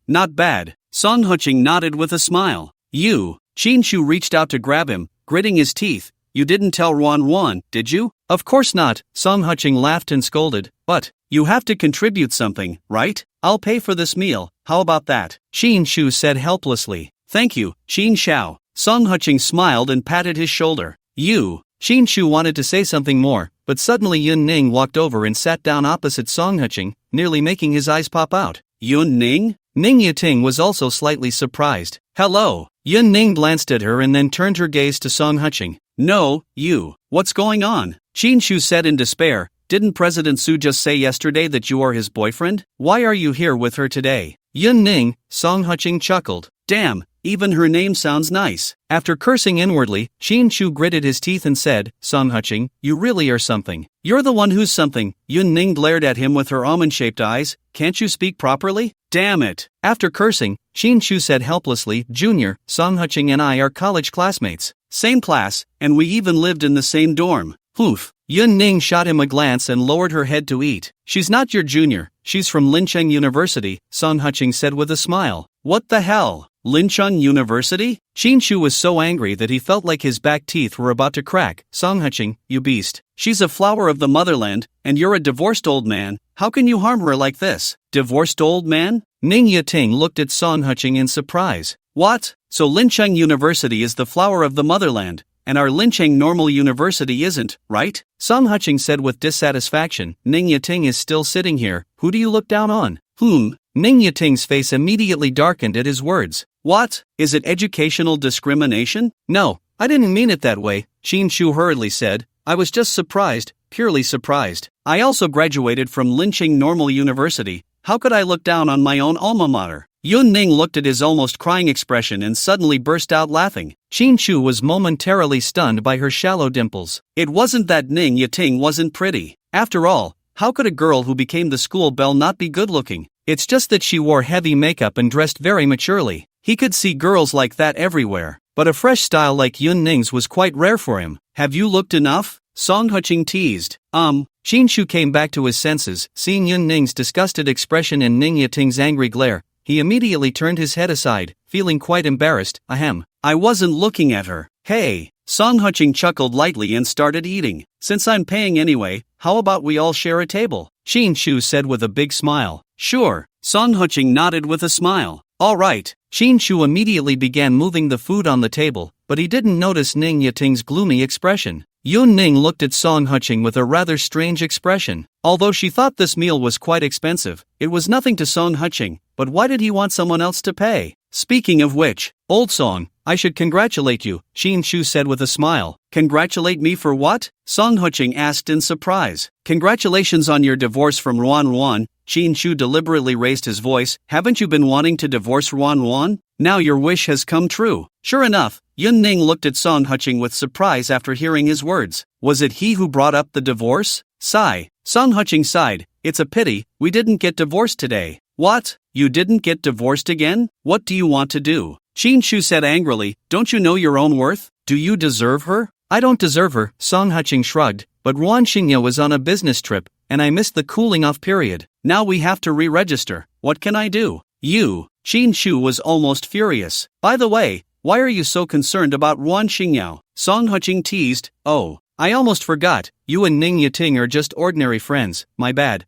Not bad. Song Haching nodded with a smile. Xin Shu reached out to grab him, gritting his teeth. You didn't tell Wan, did you? Of course not, Song Haching laughed and scolded. But, you have to contribute something, right? I'll pay for this meal, how about that? Xin Shu said helplessly. Thank you, Xin Xiao. Song Haching smiled and patted his shoulder. Xin Shu wanted to say something more, but suddenly Yun Ning walked over and sat down opposite Song Haching, nearly making his eyes pop out. Yun Ning? Ning Yating was also slightly surprised. Hello. Yun Ning glanced at her and then turned her gaze to Song Haching. No, you. What's going on? Xin Shu said in despair. Didn't President Su just say yesterday that you are his boyfriend? Why are you here with her today? Yun Ning, Song Haching chuckled. Damn, even her name sounds nice. After cursing inwardly, Xin Shu gritted his teeth and said, Song Haching, you really are something. You're the one who's something. Yun Ning glared at him with her almond-shaped eyes. Can't you speak properly? Damn it. After cursing, Xin Shu said helplessly, Junior, Song Haching and I are college classmates. Same class, and we even lived in the same dorm. Oof. Yun Ning shot him a glance and lowered her head to eat. She's not your junior, she's from Lincheng University, Song Haching said with a smile. What the hell? Lincheng University? Xin Shu was so angry that he felt like his back teeth were about to crack. Song Haching, you beast. She's a flower of the motherland, and you're a divorced old man. How can you harm her like this? Divorced old man? Ning Yating looked at Song Haching in surprise. What? So Lincheng University is the flower of the motherland, and our Lincheng Normal University isn't, right? Song Haching said with dissatisfaction. Ning Yating is still sitting here. Who do you look down on? Ning Yating's face immediately darkened at his words. What? Is it educational discrimination? No, I didn't mean it that way, Xin Shu hurriedly said. I was just surprised, purely surprised. I also graduated from Lincheng Normal University. How could I look down on my own alma mater? Yun Ning looked at his almost crying expression and suddenly burst out laughing. Xin Shu was momentarily stunned by her shallow dimples. It wasn't that Ning Yating wasn't pretty. After all, how could a girl who became the school belle not be good-looking? It's just that she wore heavy makeup and dressed very maturely. He could see girls like that everywhere, but a fresh style like Yun Ning's was quite rare for him. Have you looked enough? Song Qing teased. Qinshu came back to his senses, seeing Yun Ning's disgusted expression and Ning Yating's angry glare. He immediately turned his head aside, feeling quite embarrassed. Ahem. I wasn't looking at her. Hey. Song Qing chuckled lightly and started eating. Since I'm paying anyway, how about we all share a table? Qinshu said with a big smile. Sure. Song Qing nodded with a smile. All right. Qinshu immediately began moving the food on the table, but he didn't notice Ning Yating's gloomy expression. Yun Ning looked at Song Qing with a rather strange expression. Although she thought this meal was quite expensive, it was nothing to Song Qing, but why did he want someone else to pay? Speaking of which, old Song, I should congratulate you, Qinshu said with a smile. Congratulate me for what? Song Qing asked in surprise. Congratulations on your divorce from Ruan Ruan. Qinshu deliberately raised his voice. Haven't you been wanting to divorce Ruan Ruan? Now your wish has come true. Sure enough, Yun Ning looked at Song Qing with surprise after hearing his words. Was it he who brought up the divorce? Sigh. Song Qing sighed. It's a pity, we didn't get divorced today. What? You didn't get divorced again? What do you want to do? Qinshu said angrily. Don't you know your own worth? Do you deserve her? I don't deserve her, Song Qing shrugged, but Ruan Xingya was on a business trip, and I missed the cooling off period. Now we have to re-register. What can I do? You. Qinshu was almost furious. By the way, why are you so concerned about Ruan Xingya? Song Qing teased. Oh, I almost forgot. You and Ning Yating are just ordinary friends. My bad.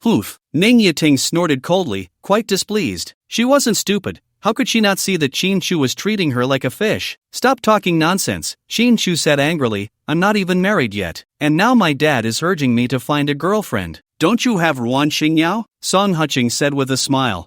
Hoof. Ning Yating snorted coldly, quite displeased. She wasn't stupid. How could she not see that Qinshu was treating her like a fish? Stop talking nonsense, Qinshu said angrily. I'm not even married yet, and now my dad is urging me to find a girlfriend. Don't you have Ruan Xingya? Song Qing said with a smile.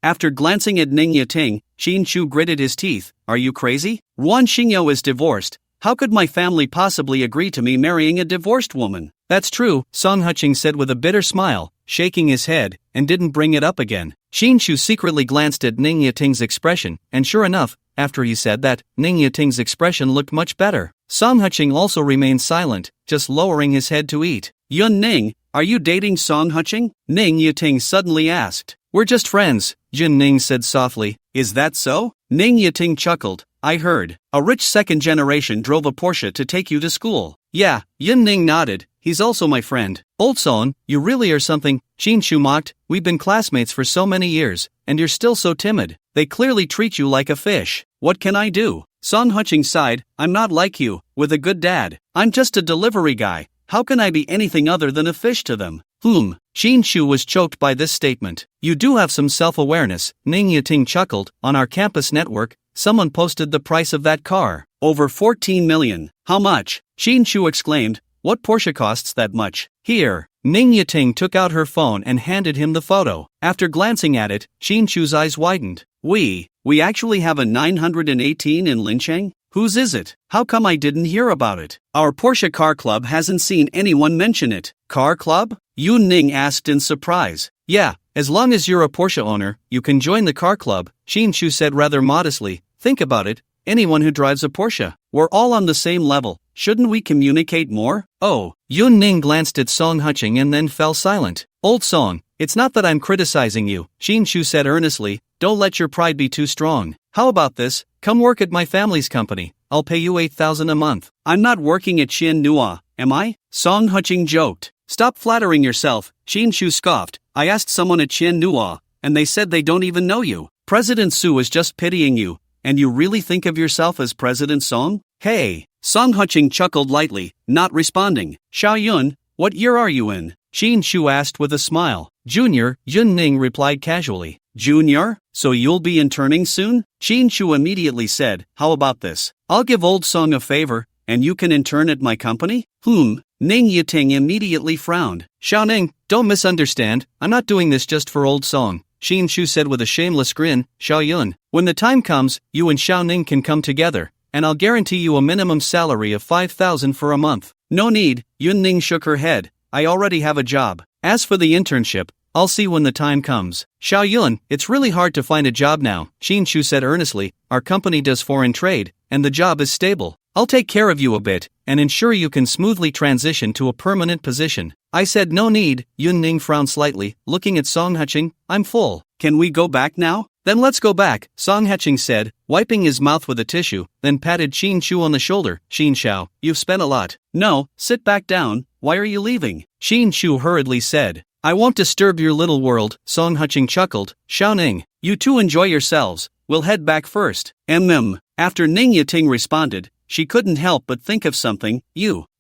After glancing at Ning Yating, Qinshu gritted his teeth. Are you crazy? Ruan Xingya is divorced. How could my family possibly agree to me marrying a divorced woman? That's true, Song Qing said with a bitter smile, shaking his head, and didn't bring it up again. Qinshu secretly glanced at Ning Yating's expression, and sure enough, after he said that, Ning Yating's expression looked much better. Song Qing also remained silent, just lowering his head to eat. Yun Ning, are you dating Song Qing? Ning Yating suddenly asked. We're just friends, Yun Ning said softly. Is that so? Ning Yating chuckled. I heard. A rich second generation drove a Porsche to take you to school. Yeah, Yun Ning nodded. He's also my friend. Old Son, you really are something, Qinshu mocked. We've been classmates for so many years, and you're still so timid. They clearly treat you like a fish. What can I do? Song Qing sighed. I'm not like you, with a good dad. I'm just a delivery guy. How can I be anything other than a fish to them? Qinshu was choked by this statement. You do have some self-awareness, Ning Yating chuckled. On our campus network, someone posted the price of that car. Over 14 million. How much? Qinshu exclaimed. What Porsche costs that much? Here. Ning Yating took out her phone and handed him the photo. After glancing at it, Qinshu's eyes widened. We actually have a 918 in Lincheng? Whose is it? How come I didn't hear about it? Our Porsche car club hasn't seen anyone mention it. Car club? Yun Ning asked in surprise. Yeah, as long as you're a Porsche owner, you can join the car club, Qinshu said rather modestly. Think about it, anyone who drives a Porsche. We're all on the same level. Shouldn't we communicate more? Oh. Yun Ning glanced at Song Qing and then fell silent. Old Song, it's not that I'm criticizing you, Qinshu said earnestly. Don't let your pride be too strong. How about this? Come work at my family's company. I'll pay you 8,000 a month. I'm not working at Qian Nua, am I? Song Qing joked. Stop flattering yourself, Qinshu scoffed. I asked someone at Qian Nua, and they said they don't even know you. President Su is just pitying you, and you really think of yourself as President Song? Hey. Song Qing chuckled lightly, not responding. Xiao Yun, what year are you in? Qinshu asked with a smile. Junior, Yun Ning replied casually. Junior? So you'll be interning soon? Qinshu immediately said, how about this? I'll give old Song a favor, and you can intern at my company? Ning Yating immediately frowned. Xiao Ning, don't misunderstand, I'm not doing this just for old Song, Qinshu said with a shameless grin. Xiao Yun, when the time comes, you and Xiao Ning can come together, and I'll guarantee you a minimum salary of 5,000 for a month. No need, Yun Ning shook her head. I already have a job. As for the internship, I'll see when the time comes. Xiao Yun, it's really hard to find a job now, Qinshu said earnestly. Our company does foreign trade, and the job is stable. I'll take care of you a bit, and ensure you can smoothly transition to a permanent position. I said no need, Yun Ning frowned slightly, looking at Song Qing. I'm full. Can we go back now? Then let's go back, Song Heching said, wiping his mouth with a tissue, then patted Qin Shu on the shoulder. Qin Xiao, you've spent a lot. No, sit back down, why are you leaving? Qin Shu hurriedly said. I won't disturb your little world, Song Heching chuckled. Xiao Ning, you two enjoy yourselves, we'll head back first. After Ning Yating responded, she couldn't help but think of something.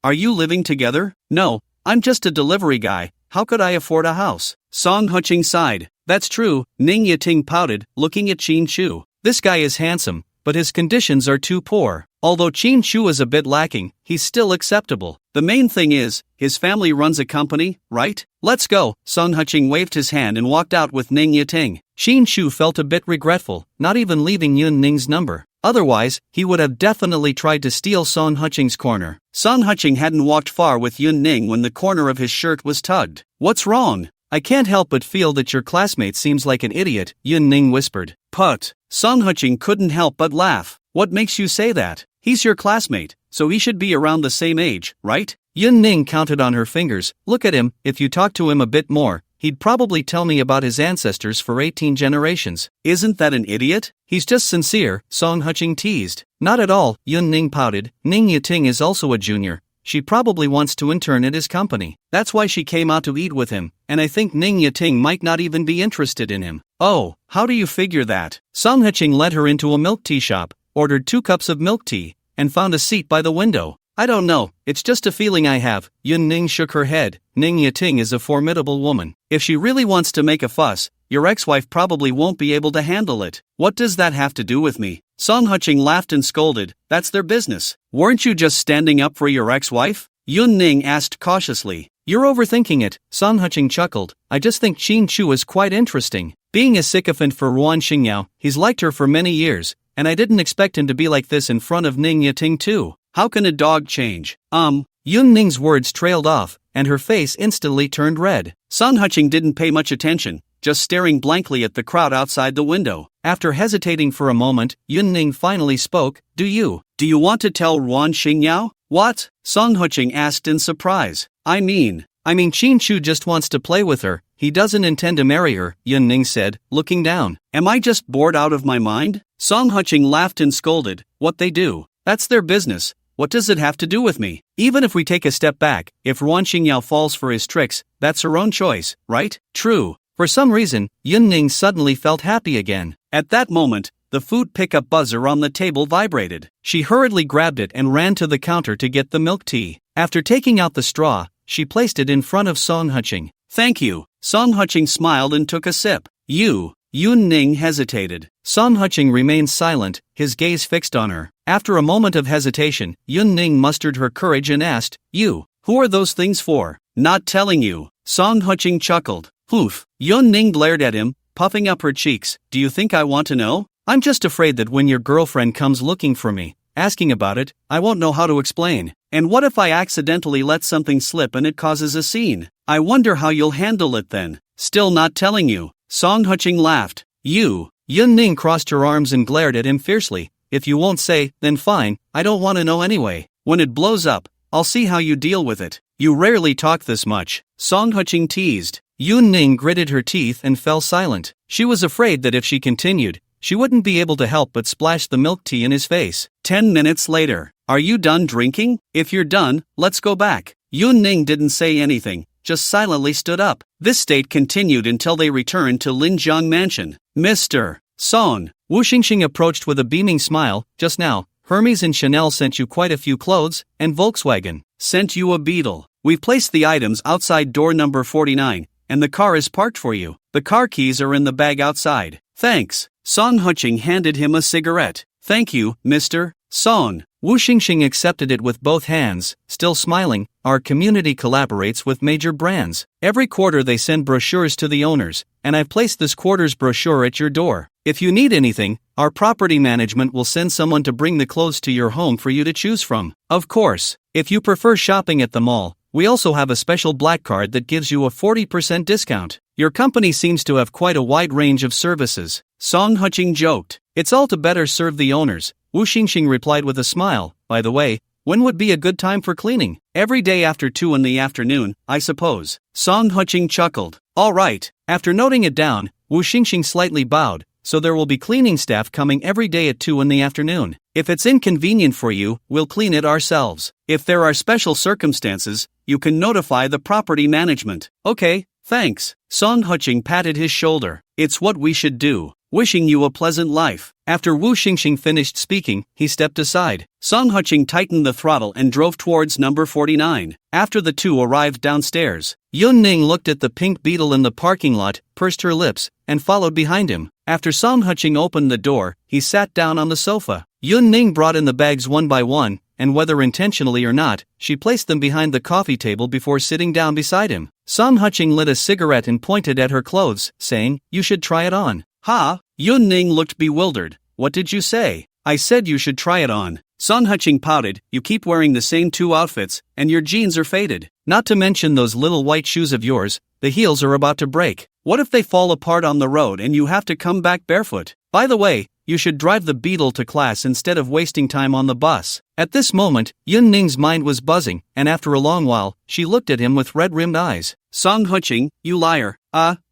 Are you living together? No, I'm just a delivery guy, how could I afford a house? Song Heching sighed. That's true, Ning Yating pouted, looking at Qin Shu. This guy is handsome, but his conditions are too poor. Although Qin Shu is a bit lacking, he's still acceptable. The main thing is, his family runs a company, right? Let's go. Song Heching waved his hand and walked out with Ning Yating. Qin Shu felt a bit regretful, not even leaving Yun Ning's number. Otherwise, he would have definitely tried to steal Song Heching's corner. Song Heching hadn't walked far with Yun Ning when the corner of his shirt was tugged. What's wrong? I can't help but feel that your classmate seems like an idiot, Yun Ning whispered. Put. Song Heching couldn't help but laugh. What makes you say that? He's your classmate, so he should be around the same age, right? Yun Ning counted on her fingers. Look at him, if you talk to him a bit more, he'd probably tell me about his ancestors for 18 generations. Isn't that an idiot? He's just sincere, Song Heching teased. Not at all, Yun Ning pouted. Ning Yating is also a junior. She probably wants to intern at his company. That's why she came out to eat with him, and I think Ning Yating might not even be interested in him. Oh, how do you figure that? Song Heching led her into a milk tea shop, ordered 2 cups of milk tea, and found a seat by the window. I don't know, it's just a feeling I have. Yun Ning shook her head. Ning Yating is a formidable woman. If she really wants to make a fuss, your ex-wife probably won't be able to handle it. What does that have to do with me? Song Heching laughed and scolded. That's their business. Weren't you just standing up for your ex-wife? Yun Ning asked cautiously. You're overthinking it, Song Heching chuckled. I just think Qin Shu is quite interesting. Being a sycophant for Ruan Xingyao, he's liked her for many years, and I didn't expect him to be like this in front of Ning Yating too. How can a dog change? Yun Ning's words trailed off, and her face instantly turned red. Song Heching didn't pay much attention, just staring blankly at the crowd outside the window. After hesitating for a moment, Yun Ning finally spoke. Do you want to tell Ruan Xingyao? What? Song Heching asked in surprise. I mean Qin Shu just wants to play with her, he doesn't intend to marry her, Yun Ning said, looking down. Am I just bored out of my mind? Song Heching laughed and scolded. What they do, that's their business. What does it have to do with me? Even if we take a step back, if Ruan Xingyao falls for his tricks, that's her own choice, right? True. For some reason, Yun Ning suddenly felt happy again. At that moment, the food pickup buzzer on the table vibrated. She hurriedly grabbed it and ran to the counter to get the milk tea. After taking out the straw, she placed it in front of Song Heching. Thank you. Song Heching smiled and took a sip. Yun Ning hesitated. Song Heching remained silent, his gaze fixed on her. After a moment of hesitation, Yun Ning mustered her courage and asked, who are those things for? Not telling you. Song Heching chuckled. Oof. Yun Ning glared at him, puffing up her cheeks. Do you think I want to know? I'm just afraid that when your girlfriend comes looking for me, asking about it, I won't know how to explain. And what if I accidentally let something slip and it causes a scene? I wonder how you'll handle it then. Still not telling you. Song Heching laughed. Yun Ning crossed her arms and glared at him fiercely. If you won't say, then fine, I don't want to know anyway. When it blows up, I'll see how you deal with it. You rarely talk this much, Song Heching teased. Yun Ning gritted her teeth and fell silent. She was afraid that if she continued, she wouldn't be able to help but splash the milk tea in his face. 10 minutes later. Are you done drinking? If you're done, let's go back. Yun Ning didn't say anything, just silently stood up. This state continued until they returned to Linjiang Mansion. Mr. Song, Wu Xingxing approached with a beaming smile. Just now, Hermes and Chanel sent you quite a few clothes, and Volkswagen sent you a Beetle. We've placed the items outside door number 49, and the car is parked for you. The car keys are in the bag outside. Thanks. Song Heching handed him a cigarette. Thank you, Mr. Song. Wu Xingxing accepted it with both hands, still smiling. Our community collaborates with major brands. Every quarter they send brochures to the owners, and I've placed this quarter's brochure at your door. If you need anything, our property management will send someone to bring the clothes to your home for you to choose from. Of course, if you prefer shopping at the mall, we also have a special black card that gives you a 40% discount. Your company seems to have quite a wide range of services. Song Heching joked. It's all to better serve the owners. Wu Xingxing replied with a smile. By the way, when would be a good time for cleaning? Every day after 2 in the afternoon, I suppose. Song Heching chuckled. All right. After noting it down, Wu Xingxing slightly bowed. so there will be cleaning staff coming every day at 2 in the afternoon. If it's inconvenient for you, we'll clean it ourselves. If there are special circumstances, you can notify the property management. Okay, thanks. Song Qing patted his shoulder. It's what we should do. Wishing you a pleasant life. After Wu Xingxing finished speaking, he stepped aside. Song Qing tightened the throttle and drove towards number 49. After the two arrived downstairs, Yun Ning looked at the pink beetle in the parking lot, pursed her lips, and followed behind him. After Song Qing opened the door, he sat down on the sofa. Yun Ning brought in the bags one by one, and whether intentionally or not, she placed them behind the coffee table before sitting down beside him. Song Qing lit a cigarette and pointed at her clothes, saying, "You should try it on." "Ha?" Yun Ning looked bewildered. "What did you say?" "I said you should try it on." Song Qing pouted. "You keep wearing the same two outfits, and your jeans are faded. Not to mention those little white shoes of yours, the heels are about to break. What if they fall apart on the road and you have to come back barefoot? By the way, you should drive the beetle to class instead of wasting time on the bus." At this moment, Yun Ning's mind was buzzing, and after a long while, she looked at him with red-rimmed eyes. "Song Qing, you liar."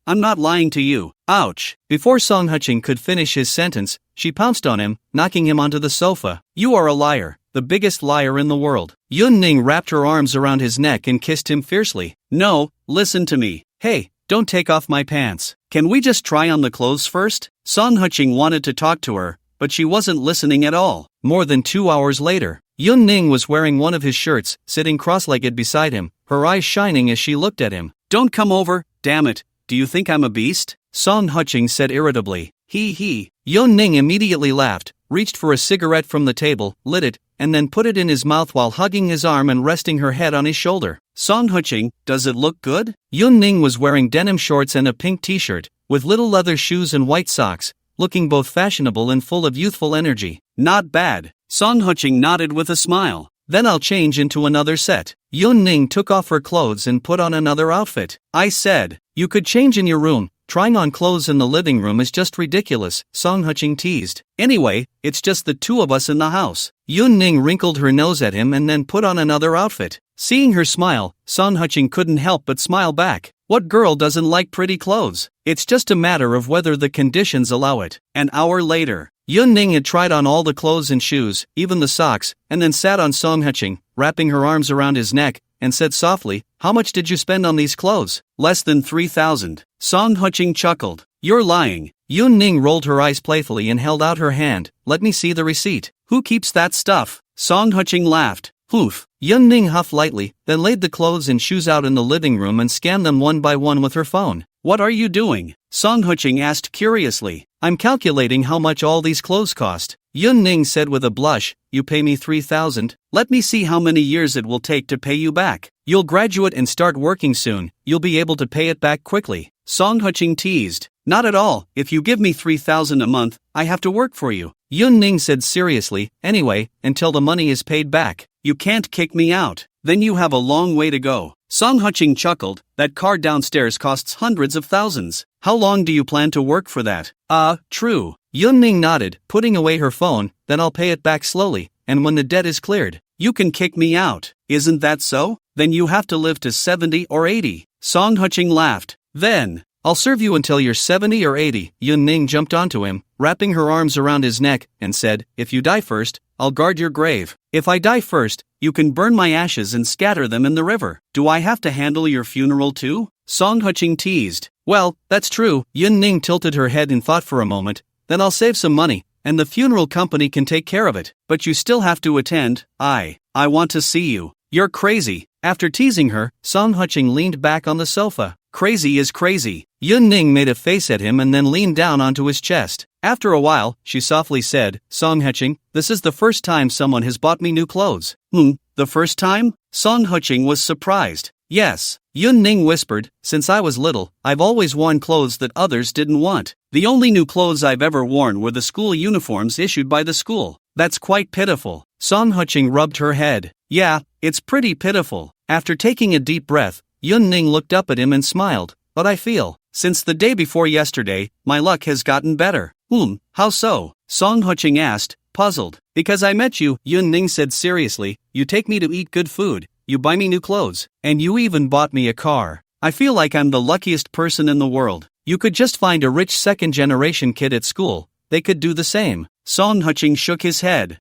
I'm not lying to you." Ouch. Before Song Qing could finish his sentence, she pounced on him, knocking him onto the sofa. "You are a liar, the biggest liar in the world." Yun Ning wrapped her arms around his neck and kissed him fiercely. "No, listen to me. Hey, don't take off my pants. Can we just try on the clothes first?" Song Qing wanted to talk to her, but she wasn't listening at all. More than 2 hours later, Yun Ning was wearing one of his shirts, sitting cross-legged beside him, her eyes shining as she looked at him. "Don't come over, damn it. Do you think I'm a beast?" Song Qing said irritably. He. Yun Ning immediately laughed, reached for a cigarette from the table, lit it, and then put it in his mouth while hugging his arm and resting her head on his shoulder. "Song Qing, does it look good?" Yun Ning was wearing denim shorts and a pink t-shirt, with little leather shoes and white socks, looking both fashionable and full of youthful energy. "Not bad." Song Qing nodded with a smile. "Then I'll change into another set." Yun Ning took off her clothes and put on another outfit. "I said, you could change in your room. Trying on clothes in the living room is just ridiculous," Song Qing teased. "Anyway, it's just the two of us in the house." Yun Ning wrinkled her nose at him and then put on another outfit. Seeing her smile, Song Qing couldn't help but smile back. What girl doesn't like pretty clothes? It's just a matter of whether the conditions allow it. An hour later, Yun Ning had tried on all the clothes and shoes, even the socks, and then sat on Song Qing, wrapping her arms around his neck, and said softly, "How much did you spend on these clothes?" "Less than 3,000. Song Qing chuckled. "You're lying." Yun Ning rolled her eyes playfully and held out her hand. "Let me see the receipt." "Who keeps that stuff?" Song Qing laughed. "Hoof." Yun Ning huffed lightly, then laid the clothes and shoes out in the living room and scanned them one by one with her phone. "What are you doing?" Song Qing asked curiously. "I'm calculating how much all these clothes cost." Yun Ning said with a blush, "You pay me 3,000. Let me see how many years it will take to pay you back. You'll graduate and start working soon, you'll be able to pay it back quickly." Song Qing teased. "Not at all. If you give me 3,000 a month, I have to work for you." Yun Ning said seriously, "Anyway, until the money is paid back. You can't kick me out. Then you have a long way to go." Song Qing chuckled. "That car downstairs costs hundreds of thousands. How long do you plan to work for that?" True." Yun Ning nodded, putting away her phone. "Then I'll pay it back slowly, and when the debt is cleared." "You can kick me out, isn't that so? Then you have to live to 70 or 80. Song Qing laughed. "Then, I'll serve you until you're 70 or 80. Yun Ning jumped onto him, wrapping her arms around his neck, and said, "If you die first, I'll guard your grave. If I die first, you can burn my ashes and scatter them in the river." "Do I have to handle your funeral too?" Song Qing teased. "Well, that's true." Yun Ning tilted her head in thought for a moment. "Then I'll save some money, and the funeral company can take care of it. But you still have to attend." I want to see you." "You're crazy." After teasing her, Song Qing leaned back on the sofa. "Crazy is crazy." Yun Ning made a face at him and then leaned down onto his chest. After a while, she softly said, "Song Qing, this is the first time someone has bought me new clothes." The first time?" Song Qing was surprised. "Yes." Yun Ning whispered, "Since I was little, I've always worn clothes that others didn't want. The only new clothes I've ever worn were the school uniforms issued by the school." "That's quite pitiful." Song Qing rubbed her head. "Yeah, it's pretty pitiful." After taking a deep breath, Yun Ning looked up at him and smiled. "But I feel, since the day before yesterday, my luck has gotten better." How so?" Song Qing asked, puzzled. "Because I met you," Yun Ning said seriously. "You take me to eat good food, you buy me new clothes, and you even bought me a car. I feel like I'm the luckiest person in the world." You could just find a rich second-generation kid at school. They could do the same. Song Huching shook his head.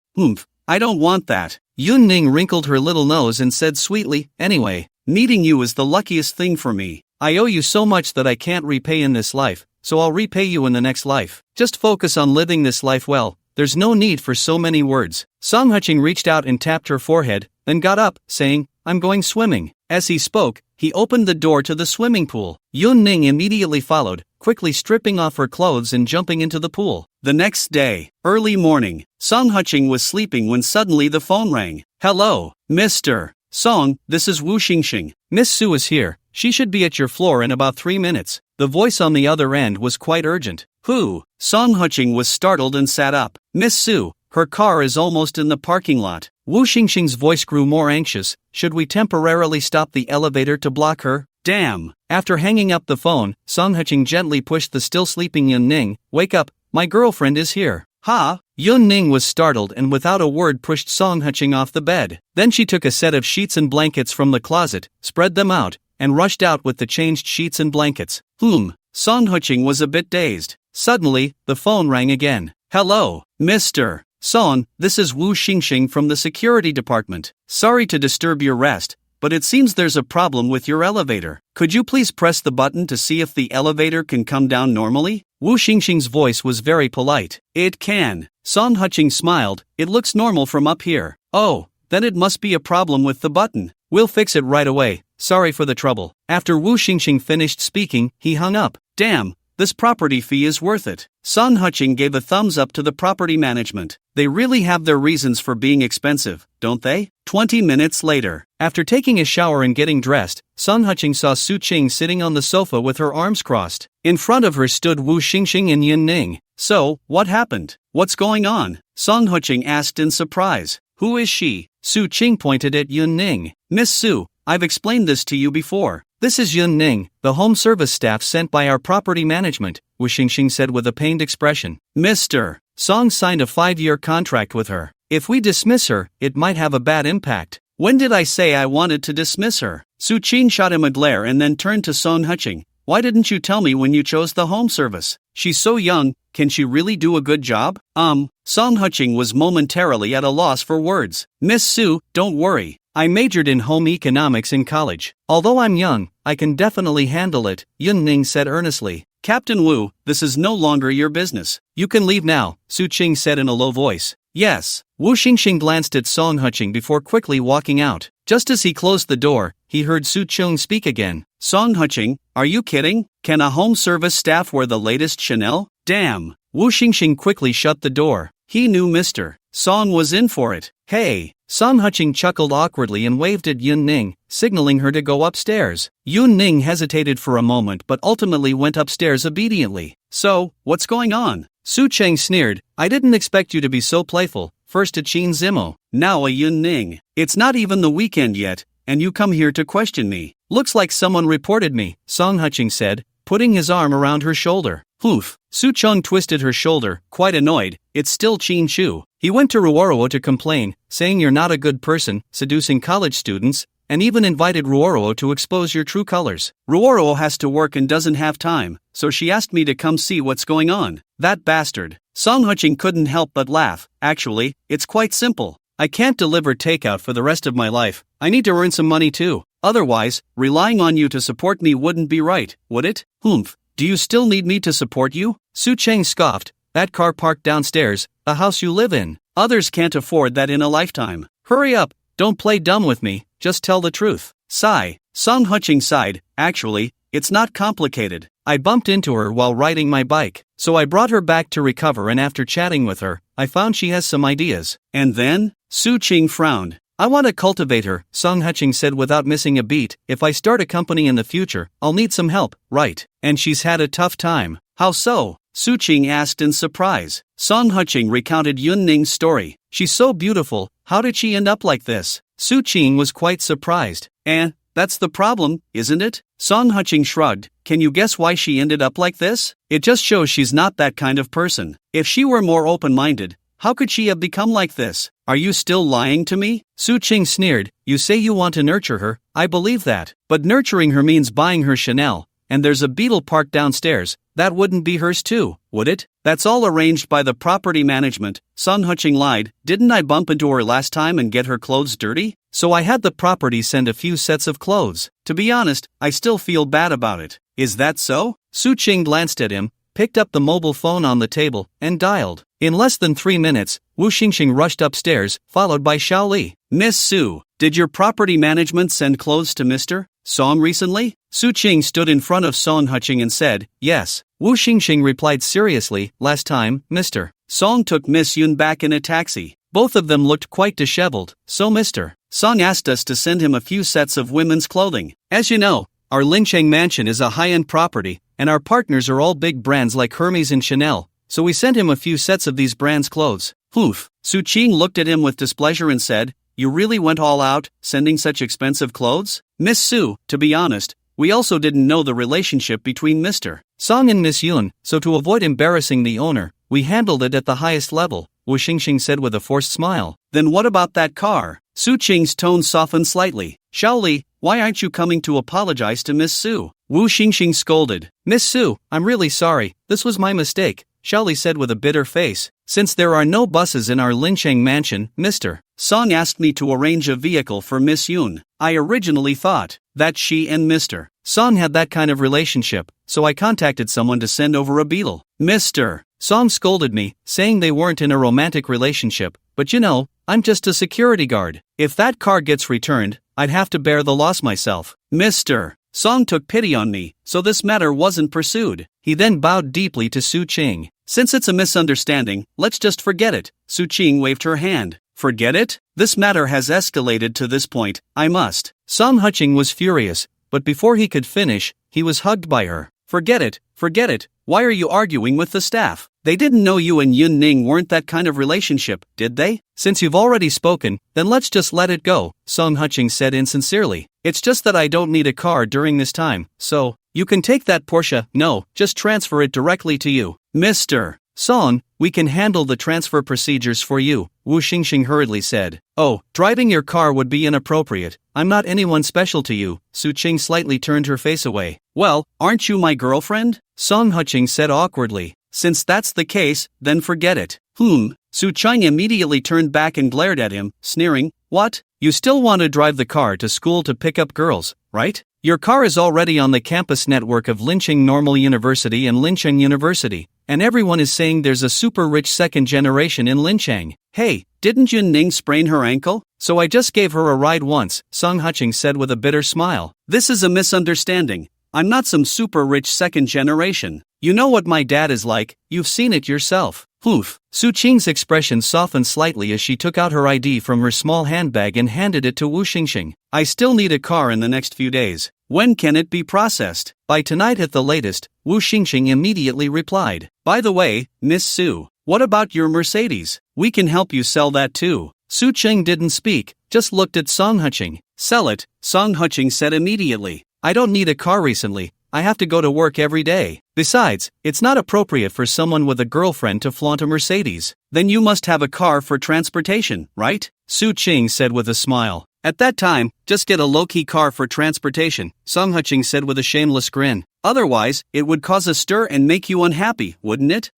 I don't want that. Yun Ning wrinkled her little nose and said sweetly, anyway, meeting you is the luckiest thing for me. I owe you so much that I can't repay in this life, so I'll repay you in the next life. Just focus on living this life well. There's no need for so many words. Song Huching reached out and tapped her forehead, then got up, saying, I'm going swimming. As he spoke, he opened the door to the swimming pool. Yun Ning immediately followed, quickly stripping off her clothes and jumping into the pool. The next day, early morning, Song Huching was sleeping when suddenly the phone rang. Hello, Mr. Song, this is Wu Xingxing. Miss Su is here. She should be at your floor in about 3 minutes. The voice on the other end was quite urgent. Who? Song Huching was startled and sat up. Miss Su, her car is almost in the parking lot. Wu Xingxing's voice grew more anxious. Should we temporarily stop the elevator to block her? Damn. After hanging up the phone, Song Huching gently pushed the still sleeping Yun Ning. Wake up, my girlfriend is here. Ha! Yun Ning was startled and without a word pushed Song Huching off the bed. Then she took a set of sheets and blankets from the closet, spread them out, and rushed out with the changed sheets and blankets. Song Huching was a bit dazed. Suddenly, the phone rang again. Hello, Mr. Song, this is Wu Xingxing from the security department. Sorry to disturb your rest, but it seems there's a problem with your elevator. Could you please press the button to see if the elevator can come down normally? Wu Xingxing's voice was very polite. It can. Song Huching smiled. It looks normal from up here. Oh, then it must be a problem with the button. We'll fix it right away. Sorry for the trouble. After Wu Xingxing finished speaking, he hung up. Damn, this property fee is worth it. Song Huching gave a thumbs up to the property management. They really have their reasons for being expensive, don't they? 20 minutes later, after taking a shower and getting dressed, Song Huching saw Su Qing sitting on the sofa with her arms crossed. In front of her stood Wu Xingxing and Yun Ning. So, what happened? What's going on? Song Huching asked in surprise. Who is she? Su Qing pointed at Yun Ning. Miss Su, I've explained this to you before. This is Yun Ning, the home service staff sent by our property management, Wu Xingxing said with a pained expression. Mr. Song signed a 5-year contract with her. If we dismiss her, it might have a bad impact. When did I say I wanted to dismiss her? Su Qing shot him a glare and then turned to Song Huching. Why didn't you tell me when you chose the home service? She's so young, can she really do a good job? Song Huching was momentarily at a loss for words. Miss Su, don't worry. I majored in home economics in college. Although I'm young, I can definitely handle it, Yun Ning said earnestly. Captain Wu, this is no longer your business. You can leave now, Su Qing said in a low voice. Yes. Wu Xingxing glanced at Song Huching before quickly walking out. Just as he closed the door, he heard Su Qing speak again. Song Huching, are you kidding? Can a home service staff wear the latest Chanel? Damn. Wu Xingxing quickly shut the door. He knew Mr. Song was in for it. Hey. Song Huching chuckled awkwardly and waved at Yun Ning, signaling her to go upstairs. Yun Ning hesitated for a moment but ultimately went upstairs obediently. So, what's going on? Su Qing sneered. I didn't expect you to be so playful. First a Qin Zimo, now a Yun Ning. It's not even the weekend yet, and you come here to question me. Looks like someone reported me, Song Huching said, putting his arm around her shoulder. Hoof. Su Qing twisted her shoulder, quite annoyed. It's still Qin Shu. He went to Ruoruo to complain, saying you're not a good person, seducing college students, and even invited Ruoruo to expose your true colors. Ruoruo has to work and doesn't have time, so she asked me to come see what's going on. That bastard. Song Huching couldn't help but laugh. Actually, it's quite simple. I can't deliver takeout for the rest of my life. I need to earn some money too. Otherwise, relying on you to support me wouldn't be right, would it? Do you still need me to support you? Su Qing scoffed. That car parked downstairs, a house you live in. Others can't afford that in a lifetime. Hurry up, don't play dumb with me, just tell the truth. Sigh. Song Huching sighed. Actually, it's not complicated. I bumped into her while riding my bike, so I brought her back to recover, and after chatting with her, I found she has some ideas. And then? Su Qing frowned. I want to cultivate her, Song Huching said without missing a beat. If I start a company in the future, I'll need some help, right? And she's had a tough time. How so? Su Qing asked in surprise. Song Huching recounted Yun Ning's story. She's so beautiful, how did she end up like this? Su Qing was quite surprised. That's the problem, isn't it? Song Huching shrugged. Can you guess why she ended up like this? It just shows she's not that kind of person. If she were more open-minded, how could she have become like this? Are you still lying to me? Su Qing sneered. You say you want to nurture her, I believe that. But nurturing her means buying her Chanel, and there's a beetle parked downstairs, that wouldn't be hers too, would it? That's all arranged by the property management. Song Qing lied. Didn't I bump into her last time and get her clothes dirty? So I had the property send a few sets of clothes. To be honest, I still feel bad about it. Is that so? Su Qing glanced at him, picked up the mobile phone on the table, and dialed. In less than 3 minutes, Wu Xingxing rushed upstairs, followed by Xiao Li. Miss Su, did your property management send clothes to Mr. Song recently? Su Qing stood in front of Song Qing and said, yes. Wu Xingxing replied seriously, last time, Mr. Song took Miss Yun back in a taxi. Both of them looked quite disheveled, so Mr. Song asked us to send him a few sets of women's clothing. As you know, our Lincheng mansion is a high-end property, and our partners are all big brands like Hermes and Chanel, so we sent him a few sets of these brands' clothes. Oof. Su Qing looked at him with displeasure and said, you really went all out, sending such expensive clothes? Miss Su, to be honest, we also didn't know the relationship between Mr. Song and Miss Yun, so to avoid embarrassing the owner, we handled it at the highest level, Wu Xingxing said with a forced smile. Then what about that car? Su Qing's tone softened slightly. Xiao Li, why aren't you coming to apologize to Miss Su? Wu Xingxing scolded. Miss Su, I'm really sorry, this was my mistake, Xiao Li said with a bitter face. Since there are no buses in our Lincheng mansion, Mr. Song asked me to arrange a vehicle for Miss Yun. I originally thought that she and Mr. Song had that kind of relationship, so I contacted someone to send over a beetle. Mr. Song scolded me, saying they weren't in a romantic relationship, but you know, I'm just a security guard. If that car gets returned, I'd have to bear the loss myself. Mr. Song took pity on me, so this matter wasn't pursued. He then bowed deeply to Su Qing. Since it's a misunderstanding, let's just forget it. Su Qing waved her hand. Forget it? This matter has escalated to this point, I must. Song Qing was furious, but before he could finish, he was hugged by her. Forget it, forget it. Why are you arguing with the staff? They didn't know you and Yun Ning weren't that kind of relationship, did they? Since you've already spoken, then let's just let it go, Song Qing said insincerely. It's just that I don't need a car during this time, so, you can take that Porsche, no, just transfer it directly to you. Mr. Song, we can handle the transfer procedures for you, Wu Xingxing hurriedly said. Oh, driving your car would be inappropriate, I'm not anyone special to you, Su Qing slightly turned her face away. Well, aren't you my girlfriend? Song Qing said awkwardly. Since that's the case, then forget it. Su Qing immediately turned back and glared at him, sneering. What? You still want to drive the car to school to pick up girls, right? Your car is already on the campus network of Lincheng Normal University and Lincheng University, and everyone is saying there's a super rich second generation in Lincheng. Hey, didn't Yun Ning sprain her ankle? So I just gave her a ride once, Song Qing said with a bitter smile. This is a misunderstanding. I'm not some super rich second generation. You know what my dad is like, you've seen it yourself. Oof. Su Qing's expression softened slightly as she took out her ID from her small handbag and handed it to Wu Xingxing. I still need a car in the next few days. When can it be processed? By tonight at the latest, Wu Xingxing immediately replied. By the way, Miss Su, what about your Mercedes? We can help you sell that too. Su Qing didn't speak, just looked at Song Qing. Sell it, Song Qing said immediately. I don't need a car recently, I have to go to work every day. Besides, it's not appropriate for someone with a girlfriend to flaunt a Mercedes. Then you must have a car for transportation, right? Su Qing said with a smile. At that time, just get a low-key car for transportation, Song Qing said with a shameless grin. Otherwise, it would cause a stir and make you unhappy, wouldn't it?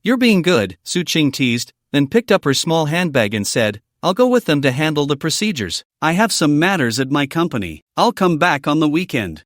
You're being good, Su Qing teased, then picked up her small handbag and said, I'll go with them to handle the procedures. I have some matters at my company. I'll come back on the weekend.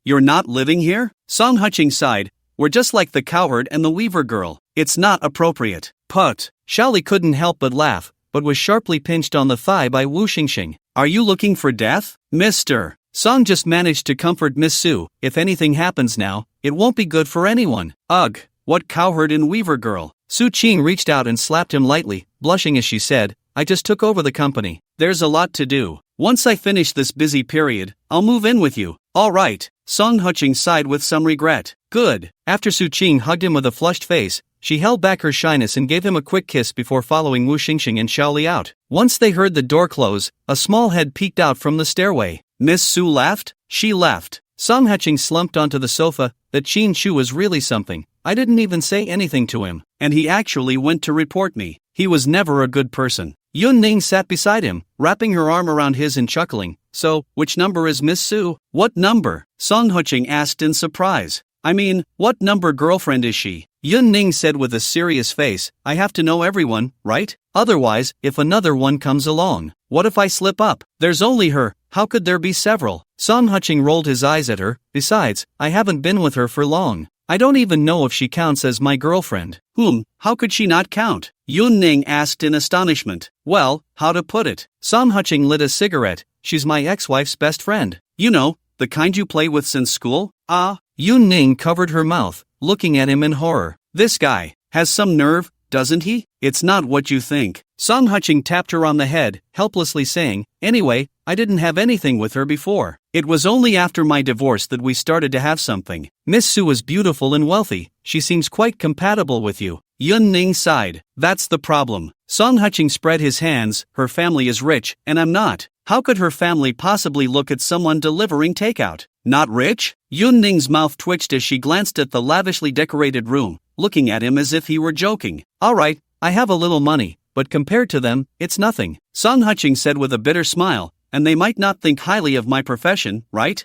You're not living here? Song Qing sighed. We're just like the cowherd and the weaver girl. It's not appropriate. Put. Xiao Li couldn't help but laugh, but was sharply pinched on the thigh by Wu Xingxing. Are you looking for death? Mr. Song just managed to comfort Miss Su. If anything happens now, it won't be good for anyone. Ugh, what cowherd and weaver girl? Su Qing reached out and slapped him lightly, blushing as she said, I just took over the company. There's a lot to do. Once I finish this busy period, I'll move in with you. All right. Song Qing sighed with some regret. Good. After Su Qing hugged him with a flushed face, she held back her shyness and gave him a quick kiss before following Wu Xingxing and Xiao Li out. Once they heard the door close, a small head peeked out from the stairway. Miss Su laughed? She left. Song Qing slumped onto the sofa. That Qin Chu was really something. I didn't even say anything to him, and he actually went to report me. He was never a good person. Yun Ning sat beside him, wrapping her arm around his and chuckling. So, which number is Miss Su? What number? Song Huching asked in surprise. I mean, what number girlfriend is she? Yun Ning said with a serious face, I have to know everyone, right? Otherwise, if another one comes along, what if I slip up? There's only her, how could there be several? Song Huching rolled his eyes at her. Besides, I haven't been with her for long. I don't even know if she counts as my girlfriend. How could she not count? Yun Ning asked in astonishment. Well, how to put it? Song Huching lit a cigarette. She's my ex-wife's best friend. You know, the kind you play with since school? Yun Ning covered her mouth, looking at him in horror. This guy has some nerve, doesn't he? It's not what you think. Song Huching tapped her on the head, helplessly saying, anyway, I didn't have anything with her before. It was only after my divorce that we started to have something. Miss Su is beautiful and wealthy. She seems quite compatible with you. Yun Ning sighed. That's the problem. Song Huching spread his hands. Her family is rich, and I'm not. How could her family possibly look at someone delivering takeout? Not rich? Yun Ning's mouth twitched as she glanced at the lavishly decorated room, looking at him as if he were joking. Alright, I have a little money, but compared to them, it's nothing. Song Huching said with a bitter smile, and they might not think highly of my profession, right?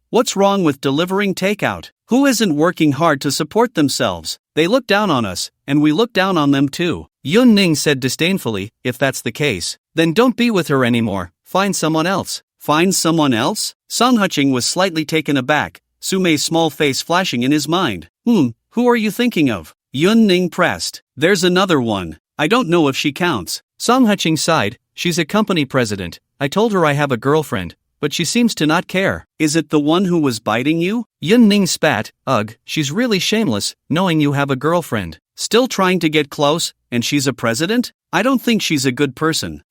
What's wrong with delivering takeout? Who isn't working hard to support themselves? They look down on us, and we look down on them too. Yun Ning said disdainfully, if that's the case, then don't be with her anymore. Find someone else. Find someone else? Song Huching was slightly taken aback, Su Mei's small face flashing in his mind. Who are you thinking of? Yun Ning pressed. There's another one. I don't know if she counts. Song Huching sighed. She's a company president. I told her I have a girlfriend, but she seems to not care. Is it the one who was biting you? Yun Ning spat. Ugh, she's really shameless, knowing you have a girlfriend. Still trying to get close, and she's a president? I don't think she's a good person.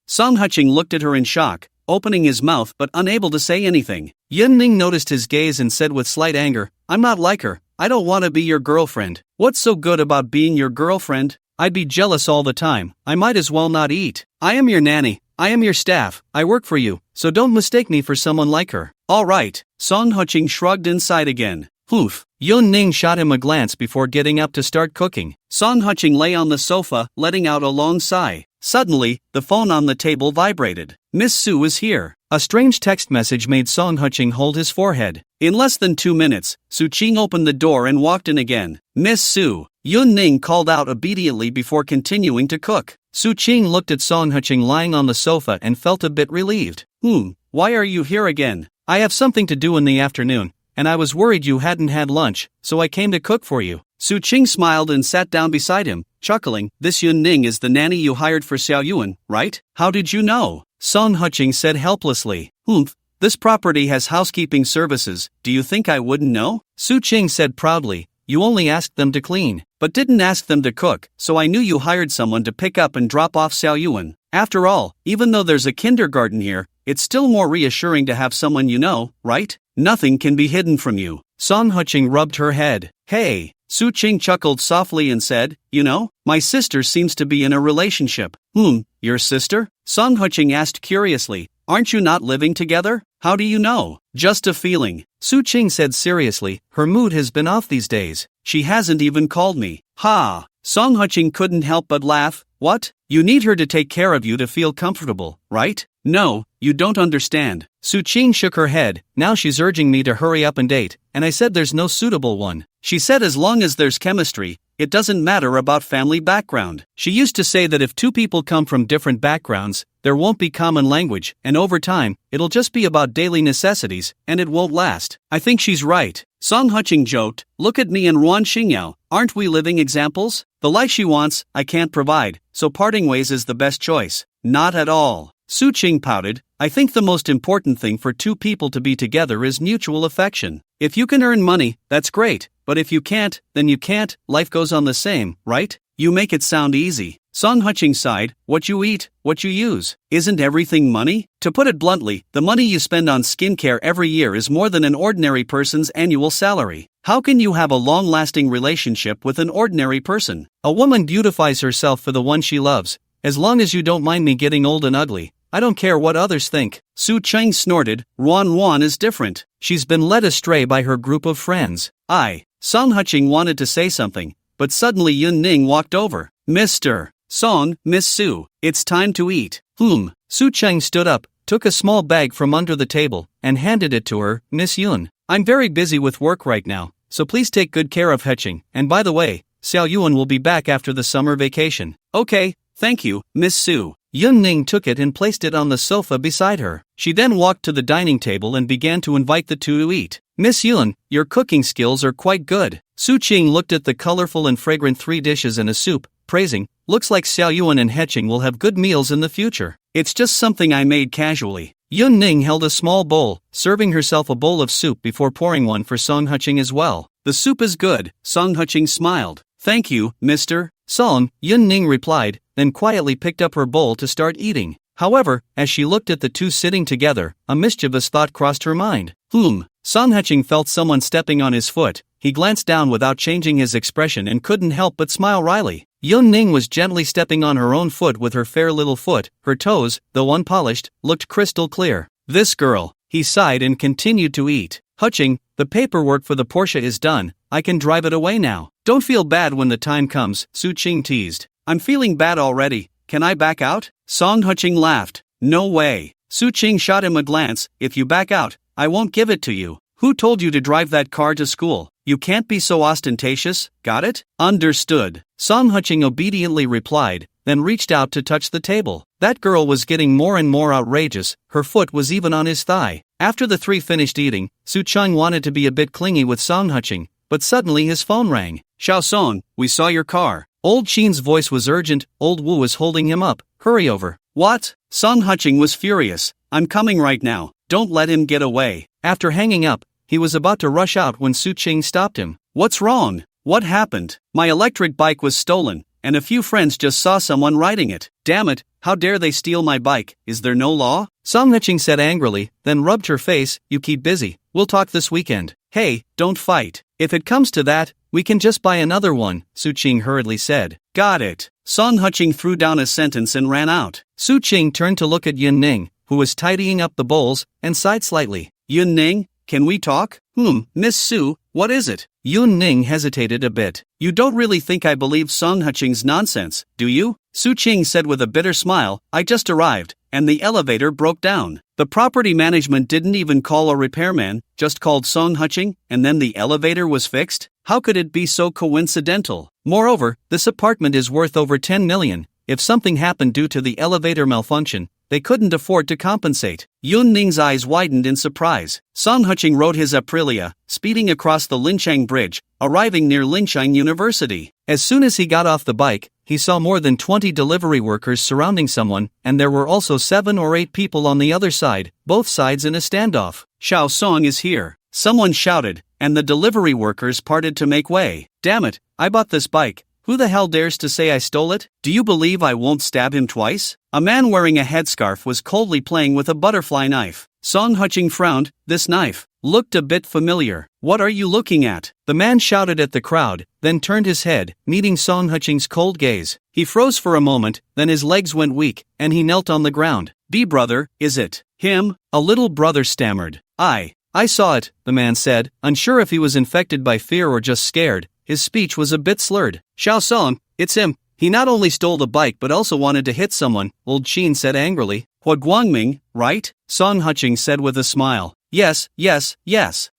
Song Huching looked at her in shock, opening his mouth but unable to say anything. Yun Ning noticed his gaze and said with slight anger, I'm not like her. I don't want to be your girlfriend. What's so good about being your girlfriend? I'd be jealous all the time. I might as well not eat. I am your nanny. I am your staff. I work for you, so don't mistake me for someone like her. All right. Song Huching shrugged and sighed again. Yun Ning shot him a glance before getting up to start cooking. Song Huching lay on the sofa, letting out a long sigh. Suddenly, the phone on the table vibrated. Miss Su is here. A strange text message made Song Huching hold his forehead. In less than 2 minutes, Su Qing opened the door and walked in again. Miss Su, Yun Ning called out obediently before continuing to cook. Su Qing looked at Song Huching lying on the sofa and felt a bit relieved. Why are you here again? I have something to do in the afternoon, and I was worried you hadn't had lunch, so I came to cook for you. Su Qing smiled and sat down beside him, chuckling. This Yun Ning is the nanny you hired for Xiao Yuan, right? How did you know? Song Huching said helplessly. This property has housekeeping services. Do you think I wouldn't know? Su Qing said proudly. You only asked them to clean, but didn't ask them to cook, so I knew you hired someone to pick up and drop off Xiao Yuan. After all, even though there's a kindergarten here, it's still more reassuring to have someone you know, right? Nothing can be hidden from you. Song Huching rubbed her head. Hey. Su Qing chuckled softly and said, you know, my sister seems to be in a relationship. Your sister? Song Huching asked curiously. Aren't you not living together? How do you know? Just a feeling. Su Qing said seriously, her mood has been off these days. She hasn't even called me. Ha! Song Huching couldn't help but laugh. What? You need her to take care of you to feel comfortable, right? No, you don't understand. Su Qing shook her head. Now she's urging me to hurry up and date, and I said there's no suitable one. She said as long as there's chemistry, it doesn't matter about family background. She used to say that if two people come from different backgrounds, there won't be common language, and over time, it'll just be about daily necessities, and it won't last. I think she's right. Song Huching joked, look at me and Ruan Xingyao, aren't we living examples? The life she wants, I can't provide, so parting ways is the best choice. Not at all. Su Qing pouted, I think the most important thing for two people to be together is mutual affection. If you can earn money, that's great, but if you can't, then you can't, life goes on the same, right? You make it sound easy. Song Huching sighed, what you eat, what you use. Isn't everything money? To put it bluntly, the money you spend on skincare every year is more than an ordinary person's annual salary. How can you have a long-lasting relationship with an ordinary person? A woman beautifies herself for the one she loves. As long as you don't mind me getting old and ugly, I don't care what others think. Su Qing snorted, Ruan is different. She's been led astray by her group of friends. Song Huching wanted to say something, but suddenly Yun Ning walked over. Mr. Song, Miss Su, it's time to eat. Su Qing stood up, took a small bag from under the table, and handed it to her. Miss Yun, I'm very busy with work right now, so please take good care of Heching, and by the way, Xiao Yuan will be back after the summer vacation. Okay, thank you, Miss Su. Yun Ning took it and placed it on the sofa beside her. She then walked to the dining table and began to invite the two to eat. Miss Yun, your cooking skills are quite good. Su Qing looked at the colorful and fragrant 3 dishes and a soup, praising, looks like Xiao Yuan and Heching will have good meals in the future. It's just something I made casually. Yun Ning held a small bowl, serving herself a bowl of soup before pouring one for Song Heching as well. The soup is good, Song Heching smiled. Thank you, Mr. Song, Yun Ning replied, then quietly picked up her bowl to start eating. However, as she looked at the two sitting together, a mischievous thought crossed her mind. Song Heching felt someone stepping on his foot. He glanced down without changing his expression and couldn't help but smile wryly. Yun Ning was gently stepping on her own foot with her fair little foot. Her toes, though unpolished, looked crystal clear. This girl, he sighed and continued to eat. Heching, the paperwork for the Porsche is done, I can drive it away now. Don't feel bad when the time comes, Su Qing teased. I'm feeling bad already, can I back out? Song Heching laughed. No way. Su Qing shot him a glance, if you back out, I won't give it to you. Who told you to drive that car to school? You can't be so ostentatious, got it? Understood. Song Heching obediently replied, then reached out to touch the table. That girl was getting more and more outrageous, her foot was even on his thigh. After the three finished eating, Su Qing wanted to be a bit clingy with Song Heching, but suddenly his phone rang. Xiao Song, we saw your car. Old Qin's voice was urgent, old Wu was holding him up. Hurry over. What? Song Heching was furious. I'm coming right now, don't let him get away. After hanging up, he was about to rush out when Su Qing stopped him. What's wrong? What happened? My electric bike was stolen, and a few friends just saw someone riding it. Damn it, how dare they steal my bike, is there no law? Song Heching said angrily, then rubbed her face. You keep busy, we'll talk this weekend. Hey, don't fight. If it comes to that, we can just buy another one, Su Qing hurriedly said. Got it. Song Heching threw down a sentence and ran out. Su Qing turned to look at Yun Ning, who was tidying up the bowls, and sighed slightly. Yun Ning, can we talk? Miss Su, what is it? Yun Ning hesitated a bit. You don't really think I believe Song Heching's nonsense, do you? Su Qing said with a bitter smile, I just arrived, and the elevator broke down. The property management didn't even call a repairman, just called Song Heching, and then the elevator was fixed? How could it be so coincidental? Moreover, this apartment is worth over 10 million. If something happened due to the elevator malfunction, they couldn't afford to compensate. Yun Ning's eyes widened in surprise. Song Heching rode his Aprilia, speeding across the Linchang Bridge, arriving near Linchang University. As soon as he got off the bike, he saw more than 20 delivery workers surrounding someone, and there were also 7 or 8 people on the other side, both sides in a standoff. Xiao Song is here, someone shouted, and the delivery workers parted to make way. Damn it, I bought this bike. Who the hell dares to say I stole it? Do you believe I won't stab him twice? A man wearing a headscarf was coldly playing with a butterfly knife. Song Heching frowned. This knife looked a bit familiar. What are you looking at? The man shouted at the crowd, then turned his head, meeting Song Heching's cold gaze. He froze for a moment, then his legs went weak, and he knelt on the ground. Brother, is it him? A little brother stammered. I saw it, the man said, unsure if he was infected by fear or just scared. His speech was a bit slurred. Xiao Song, it's him. He not only stole the bike but also wanted to hit someone, old Qin said angrily. Hua Guangming, right? Song Heching said with a smile. Yes.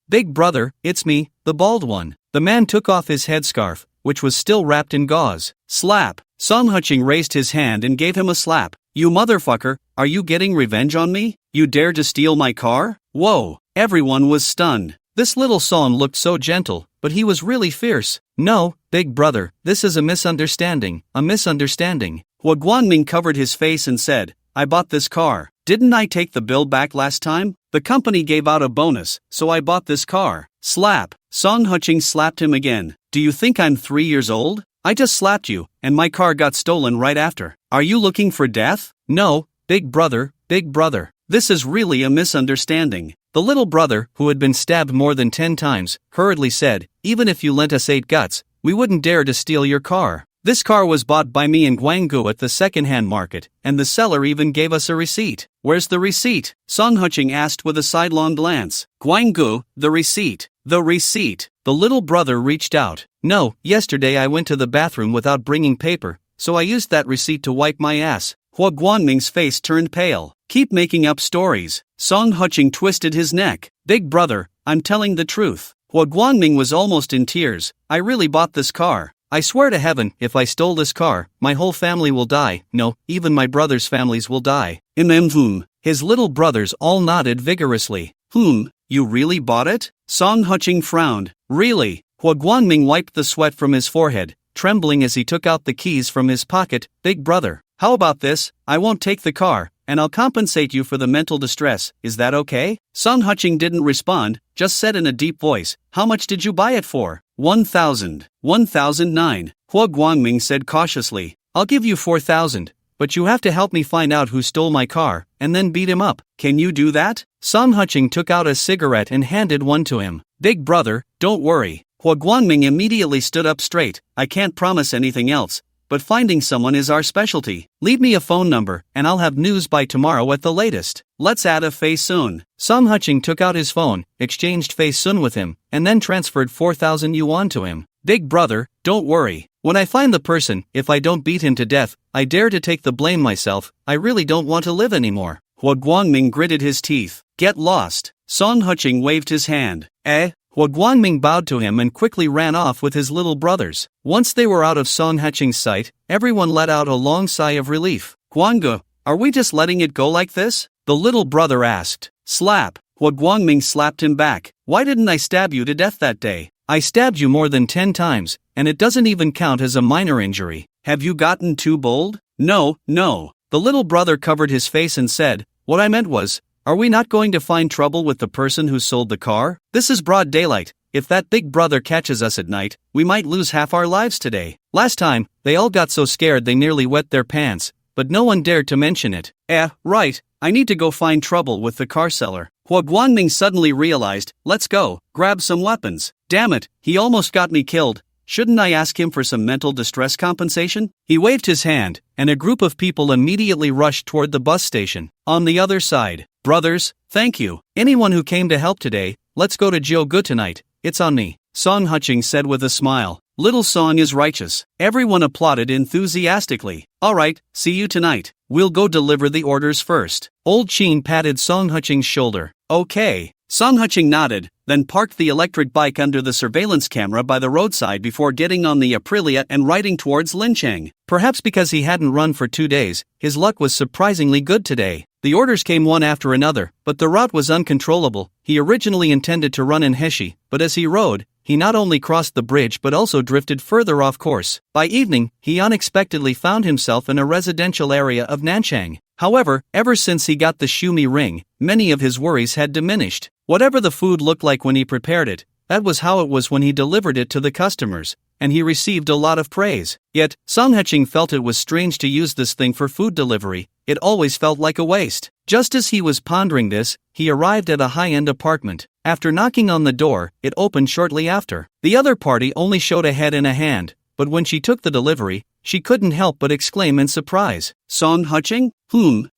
Big brother, it's me, the bald one. The man took off his headscarf, which was still wrapped in gauze. Slap. Song Heching raised his hand and gave him a slap. You motherfucker, are you getting revenge on me? You dare to steal my car? Whoa. Everyone was stunned. This little Song looked so gentle, but he was really fierce. No, big brother, this is a misunderstanding. Hua Guangming covered his face and said, I bought this car. Didn't I take the bill back last time? The company gave out a bonus, so I bought this car. Slap. Song Heching slapped him again. Do you think I'm 3 years old? I just slapped you, and my car got stolen right after. Are you looking for death? No, big brother. This is really a misunderstanding. The little brother, who had been stabbed more than 10 times, hurriedly said, even if you lent us 8 guts, we wouldn't dare to steal your car. This car was bought by me in Guanggu at the second-hand market, and the seller even gave us a receipt. Where's the receipt? Song Heching asked with a sidelong glance. Guanggu, the receipt. The receipt. The little brother reached out. No, yesterday I went to the bathroom without bringing paper, so I used that receipt to wipe my ass. Hua Guangming's face turned pale. Keep making up stories. Song Huqing twisted his neck. Big brother, I'm telling the truth. Hua Guangming was almost in tears. I really bought this car. I swear to heaven, if I stole this car, my whole family will die. No, even my brother's families will die. His little brothers all nodded vigorously. You really bought it? Song Huqing frowned. Really? Hua Guangming wiped the sweat from his forehead, trembling as he took out the keys from his pocket. Big brother, how about this? I won't take the car, and I'll compensate you for the mental distress. Is that okay? Song Huqing didn't respond, just said in a deep voice, how much did you buy it for? 1,000. 1,009. Hua Guangming said cautiously, I'll give you 4,000, but you have to help me find out who stole my car, and then beat him up. Can you do that? Song Huqing took out a cigarette and handed one to him. Big brother, don't worry. Hua Guangming immediately stood up straight. I can't promise anything else, but finding someone is our specialty. Leave me a phone number, and I'll have news by tomorrow at the latest. Let's add a Fei Sun. Song Huqing took out his phone, exchanged Fei Sun with him, and then transferred 4,000 yuan to him. Big brother, don't worry. When I find the person, if I don't beat him to death, I dare to take the blame myself. I really don't want to live anymore. Hua Guangming gritted his teeth. Get lost. Song Huqing waved his hand. Hua Guangming bowed to him and quickly ran off with his little brothers. Once they were out of Song Huqing's sight, everyone let out a long sigh of relief. Guangge, are we just letting it go like this? The little brother asked. Slap. Hua Guangming slapped him back. Why didn't I stab you to death that day? I stabbed you more than 10 times, and it doesn't even count as a minor injury. Have you gotten too bold? No. The little brother covered his face and said, what I meant was, are we not going to find trouble with the person who sold the car? This is broad daylight. If that big brother catches us at night, we might lose half our lives today. Last time, they all got so scared they nearly wet their pants, but no one dared to mention it. Right. I need to go find trouble with the car seller. Hua Guangming suddenly realized, let's go, grab some weapons. Damn it, he almost got me killed. Shouldn't I ask him for some mental distress compensation? He waved his hand, and a group of people immediately rushed toward the bus station. On the other side, brothers, thank you. Anyone who came to help today, let's go to Jiugu tonight. It's on me. Song Huqing said with a smile. Little Song is righteous. Everyone applauded enthusiastically. Alright, see you tonight. We'll go deliver the orders first. Old Qin patted Song Huqing's shoulder. Okay. Song Huqing nodded, then parked the electric bike under the surveillance camera by the roadside before getting on the Aprilia and riding towards Lincheng. Perhaps because he hadn't run for 2 days, his luck was surprisingly good today. The orders came one after another, but the route was uncontrollable. He originally intended to run in Heshi, but as he rode, he not only crossed the bridge but also drifted further off course. By evening, he unexpectedly found himself in a residential area of Nanchang. However, ever since he got the Shumi ring, many of his worries had diminished. Whatever the food looked like when he prepared it, that was how it was when he delivered it to the customers, and he received a lot of praise. Yet, Song Huqing felt it was strange to use this thing for food delivery. It always felt like a waste. Just as he was pondering this, he arrived at a high-end apartment. After knocking on the door, it opened shortly after. The other party only showed a head and a hand, but when she took the delivery, she couldn't help but exclaim in surprise. Song Huqing?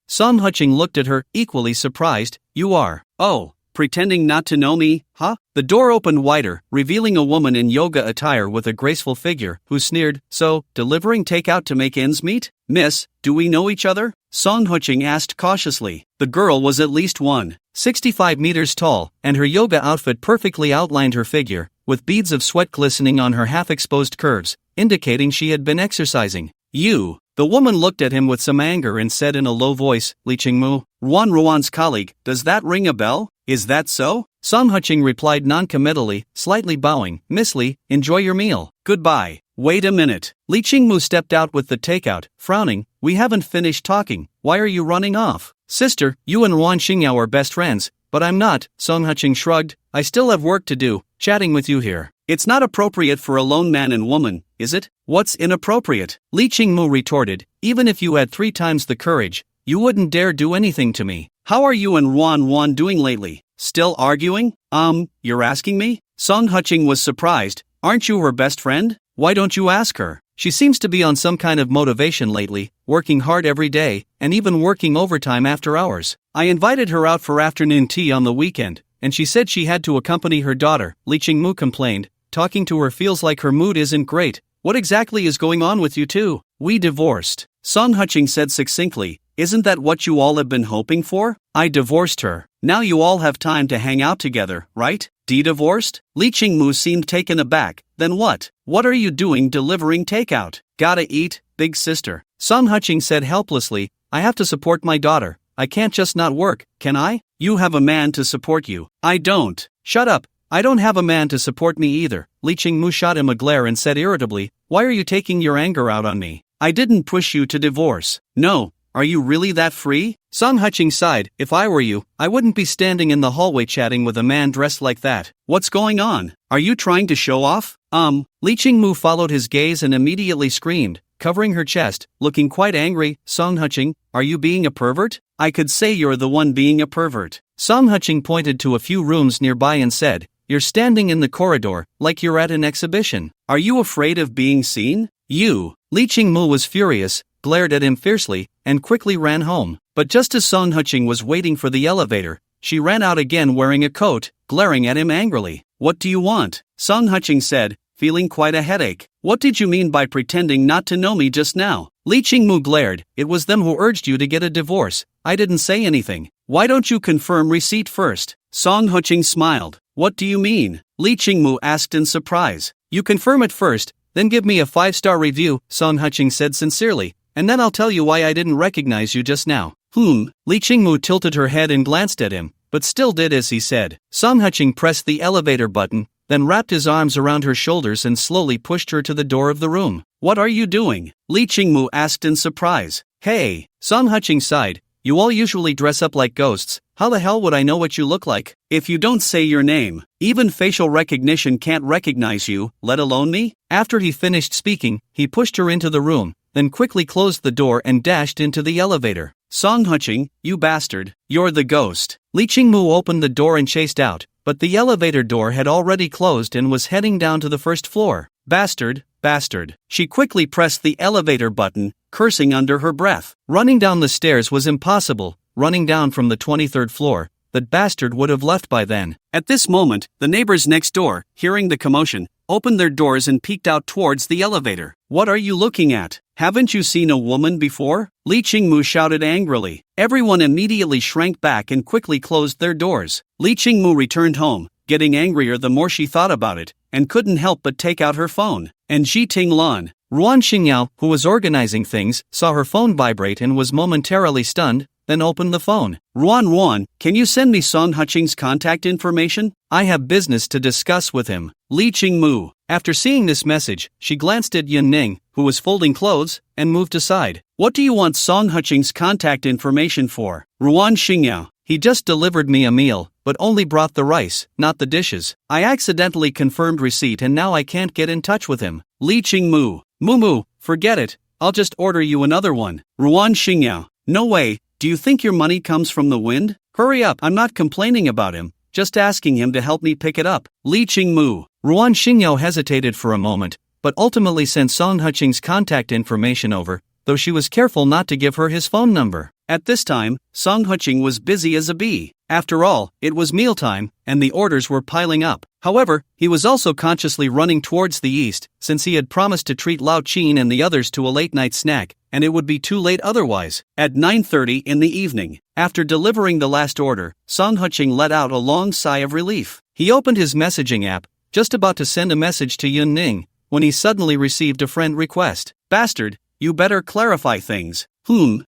Song Huqing looked at her, equally surprised. You are. Oh. Pretending not to know me, huh? The door opened wider, revealing a woman in yoga attire with a graceful figure, who sneered, so, delivering takeout to make ends meet? Miss, do we know each other? Song Huqing asked cautiously. The girl was at least 165 meters tall, and her yoga outfit perfectly outlined her figure, with beads of sweat glistening on her half-exposed curves, indicating she had been exercising. You. The woman looked at him with some anger and said in a low voice, Li Qingmu, Ruan Ruan's colleague, does that ring a bell? Is that so? Song Huqing replied non-committally, slightly bowing. Miss Li, enjoy your meal. Goodbye. Wait a minute. Li Qingmu stepped out with the takeout, frowning. We haven't finished talking. Why are you running off? Sister, you and Ruan Xingyao are best friends, but I'm not. Song Huqing shrugged. I still have work to do, chatting with you here. It's not appropriate for a lone man and woman, is it? What's inappropriate? Li Qingmu retorted. Even if you had 3 times the courage, you wouldn't dare do anything to me. How are you and Ruan doing lately? Still arguing? You're asking me? Song Huqing was surprised. Aren't you her best friend? Why don't you ask her? She seems to be on some kind of motivation lately, working hard every day, and even working overtime after hours. I invited her out for afternoon tea on the weekend, and she said she had to accompany her daughter. Li Qingmu complained. Talking to her feels like her mood isn't great. What exactly is going on with you two? We divorced. Song Huching said succinctly. Isn't that what you all have been hoping for? I divorced her. Now you all have time to hang out together, right? Divorced? Li Qingmu seemed taken aback. Then what? What are you doing delivering takeout? Gotta eat, big sister. Song Huching said helplessly. I have to support my daughter. I can't just not work, can I? You have a man to support you. I don't. Shut up. I don't have a man to support me either. Li Qingmu shot him a glare and said irritably, why are you taking your anger out on me? I didn't push you to divorce. No. Are you really that free? Song Huching sighed. If I were you, I wouldn't be standing in the hallway chatting with a man dressed like that. What's going on? Are you trying to show off? Li Qingmu followed his gaze and immediately screamed, covering her chest, looking quite angry. Song Huching, are you being a pervert? I could say you're the one being a pervert. Song Huching pointed to a few rooms nearby and said, you're standing in the corridor, like you're at an exhibition. Are you afraid of being seen? You. Li Qingmu was furious, glared at him fiercely, and quickly ran home. But just as Song Huching was waiting for the elevator, she ran out again wearing a coat, glaring at him angrily. What do you want? Song Huching said, feeling quite a headache. What did you mean by pretending not to know me just now? Li Qingmu glared. It was them who urged you to get a divorce. I didn't say anything. Why don't you confirm receipt first? Song Huching smiled. What do you mean? Li Qingmu asked in surprise. You confirm it first, then give me a 5-star review, Song Huching said sincerely, and then I'll tell you why I didn't recognize you just now. Li Qingmu tilted her head and glanced at him, but still did as he said. Song Huching pressed the elevator button, then wrapped his arms around her shoulders and slowly pushed her to the door of the room. What are you doing? Li Qingmu asked in surprise. Hey, Song Huching sighed. You all usually dress up like ghosts. How the hell would I know what you look like? If you don't say your name, even facial recognition can't recognize you, let alone me? After he finished speaking, he pushed her into the room, then quickly closed the door and dashed into the elevator. Song Huching, you bastard, you're the ghost. Li Qingmu opened the door and chased out, but the elevator door had already closed and was heading down to the first floor. Bastard, bastard. She quickly pressed the elevator button, cursing under her breath. Running down the stairs was impossible. Running down from the 23rd floor, that bastard would have left by then. At this moment, the neighbors next door, hearing the commotion, opened their doors and peeked out towards the elevator. What are you looking at? Haven't you seen a woman before? Li Qingmu shouted angrily. Everyone immediately shrank back and quickly closed their doors. Li Qingmu returned home, getting angrier the more she thought about it, and couldn't help but take out her phone. And Ji Tinglan, Ruan Xingyao, who was organizing things, saw her phone vibrate and was momentarily stunned, then opened the phone. Ruan, can you send me Song Huching's contact information? I have business to discuss with him. Li Qingmu. After seeing this message, she glanced at Yun Ning, who was folding clothes, and moved aside. What do you want Song Huching's contact information for? Ruan Xingyao. He just delivered me a meal, but only brought the rice, not the dishes. I accidentally confirmed receipt and now I can't get in touch with him. Li Qingmu. Mumu, forget it. I'll just order you another one. Ruan Xingyao. No way. Do you think your money comes from the wind? Hurry up, I'm not complaining about him, just asking him to help me pick it up. Li Qingmu. Ruan Xingyao hesitated for a moment, but ultimately sent Song Huching's contact information over, though she was careful not to give her his phone number. At this time, Song Huching was busy as a bee. After all, it was mealtime, and the orders were piling up. However, he was also consciously running towards the east, since he had promised to treat Lao Qin and the others to a late-night snack, and it would be too late otherwise. At 9:30 in the evening, after delivering the last order, Song Huching let out a long sigh of relief. He opened his messaging app, just about to send a message to Yun Ning, when he suddenly received a friend request. Bastard, you better clarify things.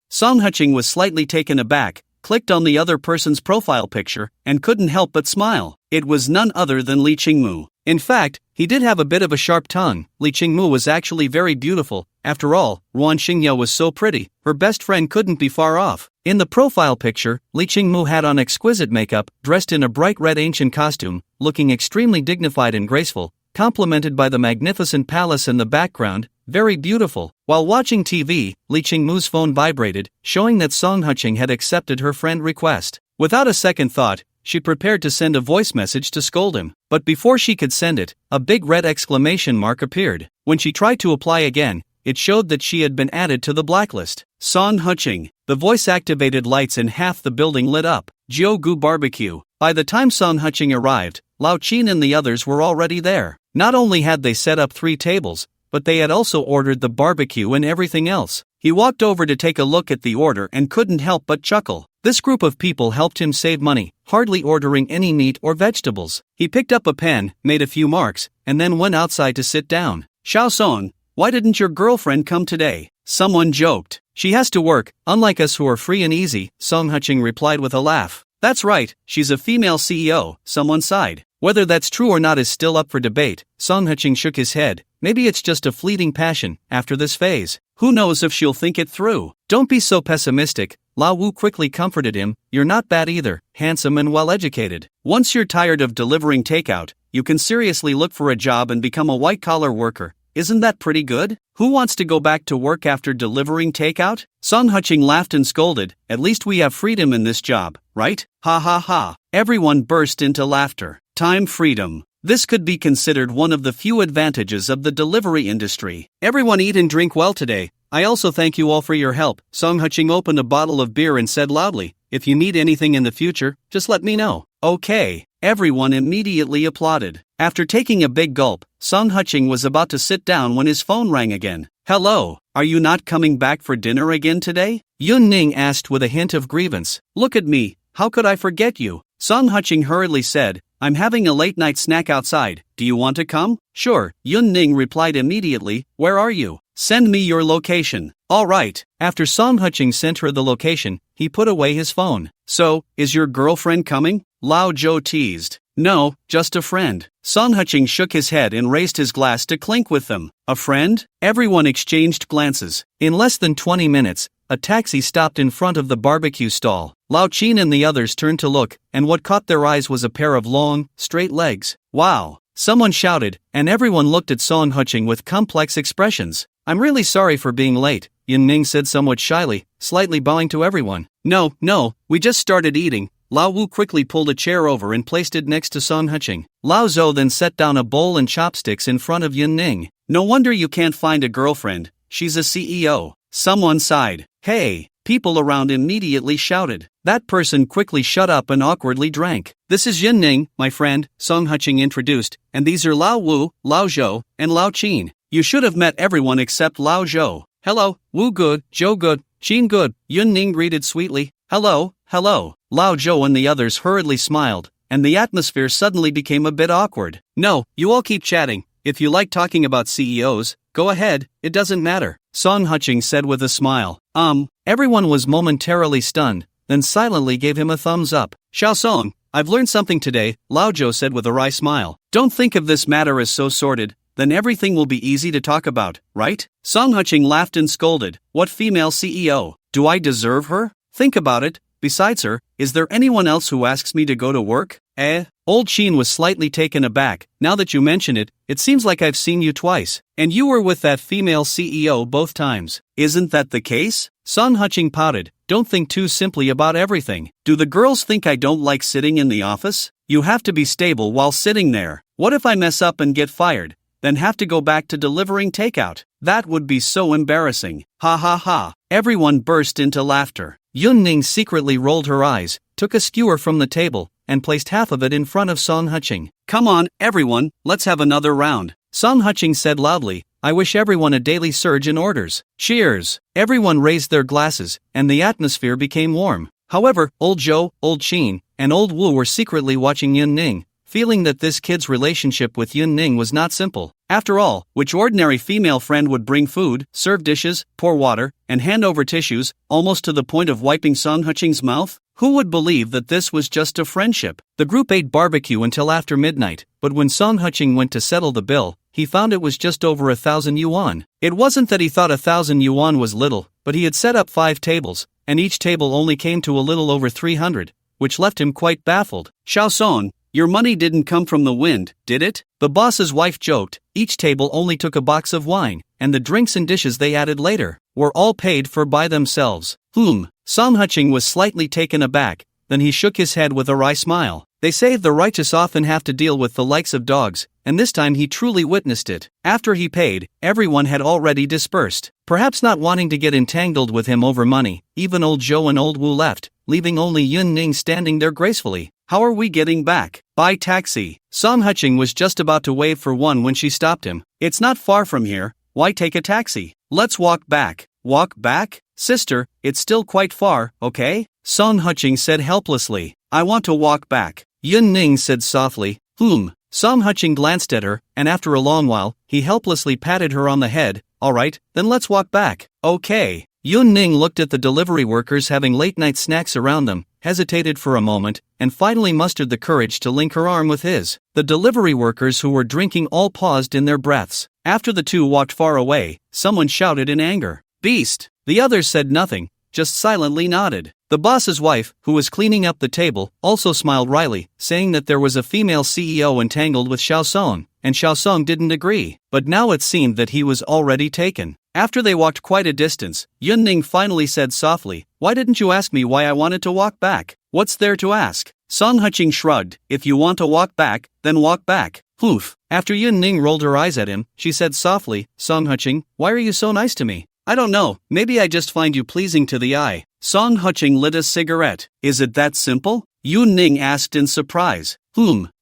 Song Huching was slightly taken aback, clicked on the other person's profile picture, and couldn't help but smile. It was none other than Li Qingmu. In fact, he did have a bit of a sharp tongue. Li Qingmu was actually very beautiful. After all, Ruan Xingyao was so pretty, her best friend couldn't be far off. In the profile picture, Li Qingmu had on exquisite makeup, dressed in a bright red ancient costume, looking extremely dignified and graceful, complemented by the magnificent palace in the background, very beautiful. While watching TV, Li Qingmu's phone vibrated, showing that Song Huching had accepted her friend request. Without a second thought, she prepared to send a voice message to scold him. But before she could send it, a big red exclamation mark appeared. When she tried to apply again, it showed that she had been added to the blacklist. Song Huching. The voice-activated lights in half the building lit up. Jiu-Gu Barbecue. By the time Song Huching arrived, Lao Qin and the others were already there. Not only had they set up 3 tables, but they had also ordered the barbecue and everything else. He walked over to take a look at the order and couldn't help but chuckle. This group of people helped him save money, hardly ordering any meat or vegetables. He picked up a pen, made a few marks, and then went outside to sit down. "Xiaosong, why didn't your girlfriend come today?" someone joked. "She has to work, unlike us who are free and easy," Song Huching replied with a laugh. "That's right, she's a female CEO," someone sighed. Whether that's true or not is still up for debate. Song Huching shook his head. Maybe it's just a fleeting passion, after this phase. Who knows if she'll think it through? "Don't be so pessimistic," Lao Wu quickly comforted him. "You're not bad either, handsome and well-educated. Once you're tired of delivering takeout, you can seriously look for a job and become a white-collar worker. Isn't that pretty good? Who wants to go back to work after delivering takeout?" Song Huching laughed and scolded. "At least we have freedom in this job, right? Ha ha ha." Everyone burst into laughter. Time freedom. This could be considered one of the few advantages of the delivery industry. "Everyone eat and drink well today. I also thank you all for your help." Song Huching opened a bottle of beer and said loudly, "If you need anything in the future, just let me know." "Okay." Everyone immediately applauded. After taking a big gulp, Song Huching was about to sit down when his phone rang again. "Hello, are you not coming back for dinner again today?" Yun Ning asked with a hint of grievance. "Look at me, how could I forget you?" Song Huching hurriedly said, "I'm having a late-night snack outside, do you want to come?" "Sure," Yun Ning replied immediately. "Where are you? Send me your location." "All right." After Song Huching sent her the location, he put away his phone. "So, is your girlfriend coming?" Lao Zhou teased. "No, just a friend." Song Huching shook his head and raised his glass to clink with them. "A friend?" Everyone exchanged glances. In less than 20 minutes, a taxi stopped in front of the barbecue stall. Lao Qin and the others turned to look, and what caught their eyes was a pair of long, straight legs. "Wow!" someone shouted, and everyone looked at Song Huching with complex expressions. "I'm really sorry for being late," Yun Ning said somewhat shyly, slightly bowing to everyone. No, we just started eating." Lao Wu quickly pulled a chair over and placed it next to Song Huching. Lao Zhou then set down a bowl and chopsticks in front of Yun Ning. "No wonder you can't find a girlfriend, she's a CEO." Someone sighed. "Hey!" People around immediately shouted. That person quickly shut up and awkwardly drank. "This is Yun Ning, my friend," Song Huching introduced, "and these are Lao Wu, Lao Zhou, and Lao Qin. You should have met everyone except Lao Zhou." "Hello, Wu good, Zhou good, Qin good," Yun Ning greeted sweetly. Hello. Lao Zhou and the others hurriedly smiled, and the atmosphere suddenly became a bit awkward. "No, you all keep chatting. If you like talking about CEOs, go ahead, it doesn't matter," Song Huching said with a smile. Everyone was momentarily stunned, then silently gave him a thumbs up. "Xiaosong, I've learned something today," Lao Zhou said with a wry smile. "Don't think of this matter as so sordid, then everything will be easy to talk about, right?" Song Huching laughed and scolded. "What female CEO? Do I deserve her? Think about it. Besides her, is there anyone else who asks me to go to work?" Old Sheen was slightly taken aback. "Now that you mention it, it seems like I've seen you twice. And you were with that female CEO both times. Isn't that the case?" Song Huching pouted. "Don't think too simply about everything. Do the girls think I don't like sitting in the office? You have to be stable while sitting there. What if I mess up and get fired, then have to go back to delivering takeout? That would be so embarrassing." Ha ha ha. Everyone burst into laughter. Yun Ning secretly rolled her eyes, took a skewer from the table, and placed half of it in front of Song Huching. "Come on, everyone, let's have another round." Song Huching said loudly, "I wish everyone a daily surge in orders." Cheers! Everyone raised their glasses, and the atmosphere became warm. However, Old Zhou, Old Qin, and Old Wu were secretly watching Yun Ning, feeling that this kid's relationship with Yun Ning was not simple. After all, which ordinary female friend would bring food, serve dishes, pour water, and hand over tissues, almost to the point of wiping Song Huching's mouth? Who would believe that this was just a friendship? The group ate barbecue until after midnight, but when Song Huching went to settle the bill, he found it was just over 1,000 yuan. It wasn't that he thought 1,000 yuan was little, but he had set up 5 tables, and each table only came to a little over 300, which left him quite baffled. "Xiaosong, your money didn't come from the wind, did it?" The boss's wife joked. Each table only took a box of wine, and the drinks and dishes they added later were all paid for by themselves. Song Huching was slightly taken aback, then he shook his head with a wry smile. They say the righteous often have to deal with the likes of dogs, and this time he truly witnessed it. After he paid, everyone had already dispersed. Perhaps not wanting to get entangled with him over money, even Old Zhou and Old Wu left, leaving only Yun Ning standing there gracefully. "How are we getting back?" "By taxi." Song Huching was just about to wave for one when she stopped him. "It's not far from here, why take a taxi? Let's walk back. Walk back? Sister, it's still quite far, okay? Song Huching said helplessly. I want to walk back. Yun Ning said softly. Song Huching glanced at her, and after a long while, he helplessly patted her on the head. Alright, then let's walk back. Okay. Yun Ning looked at the delivery workers having late-night snacks around them, hesitated for a moment, and finally mustered the courage to link her arm with his. The delivery workers who were drinking all paused in their breaths. After the two walked far away, someone shouted in anger. Beast! The others said nothing, just silently nodded. The boss's wife, who was cleaning up the table, also smiled wryly, saying that there was a female CEO entangled with Xiao Song, and Xiao Song didn't agree. But now it seemed that he was already taken. After they walked quite a distance, Yun Ning finally said softly, why didn't you ask me why I wanted to walk back? What's there to ask? Song Huching shrugged. If you want to walk back, then walk back. Poof. After Yun Ning rolled her eyes at him, she said softly, Song Huching, why are you so nice to me? I don't know, maybe I just find you pleasing to the eye. Song Huching lit a cigarette. Is it that simple? Yun Ning asked in surprise.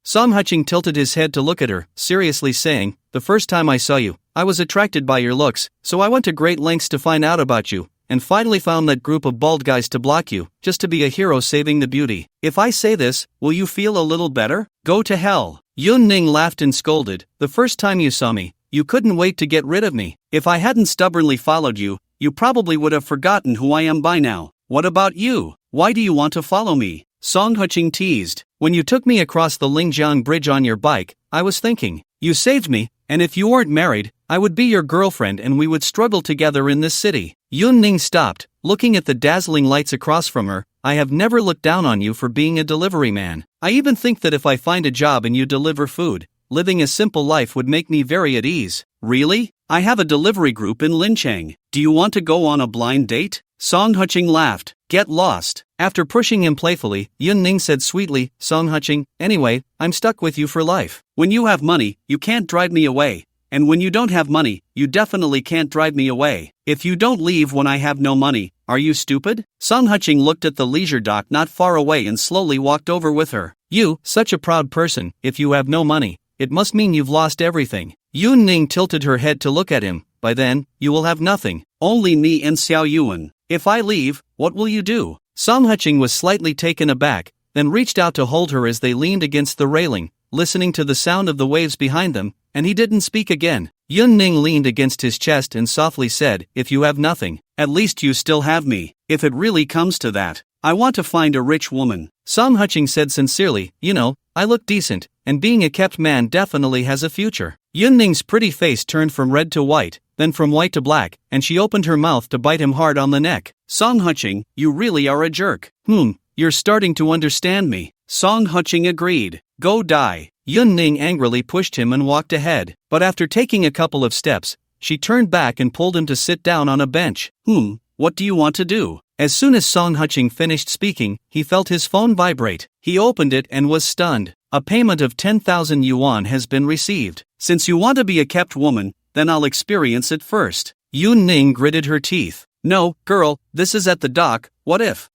Song Huching tilted his head to look at her, seriously saying, the first time I saw you, I was attracted by your looks, so I went to great lengths to find out about you, and finally found that group of bald guys to block you, just to be a hero saving the beauty. If I say this, will you feel a little better? Go to hell. Yun Ning laughed and scolded. The first time you saw me, you couldn't wait to get rid of me. If I hadn't stubbornly followed you, you probably would have forgotten who I am by now. What about you? Why do you want to follow me? Song Huching teased. When you took me across the Lingjiang Bridge on your bike, I was thinking, you saved me, and if you weren't married, I would be your girlfriend and we would struggle together in this city. Yun Ning stopped, looking at the dazzling lights across from her. I have never looked down on you for being a delivery man. I even think that if I find a job and you deliver food, living a simple life would make me very at ease. Really? I have a delivery group in Linchang. Do you want to go on a blind date? Song Huching laughed. Get lost. After pushing him playfully, Yun Ning said sweetly, Song Huching, anyway, I'm stuck with you for life. When you have money, you can't drive me away. And when you don't have money, you definitely can't drive me away. If you don't leave when I have no money, are you stupid? Song Huching looked at the leisure dock not far away and slowly walked over with her. You, such a proud person, if you have no money, it must mean you've lost everything. Yun Ning tilted her head to look at him. By then, you will have nothing. Only me and Xiao Yuan. If I leave, what will you do? Song Huching was slightly taken aback, then reached out to hold her as they leaned against the railing, listening to the sound of the waves behind them, and he didn't speak again. Yun Ning leaned against his chest and softly said, if you have nothing, at least you still have me. If it really comes to that, I want to find a rich woman. Song Huching said sincerely, you know, I look decent, and being a kept man definitely has a future. Yun Ning's pretty face turned from red to white, then from white to black, and she opened her mouth to bite him hard on the neck. Song Huching, you really are a jerk. You're starting to understand me. Song Huching agreed. Go die. Yun Ning angrily pushed him and walked ahead, but after taking a couple of steps, she turned back and pulled him to sit down on a bench. What do you want to do? As soon as Song Huching finished speaking, he felt his phone vibrate. He opened it and was stunned. A payment of 10,000 yuan has been received. Since you want to be a kept woman, then I'll experience it first. Yun Ning gritted her teeth. No, girl, this is at the dock, what if?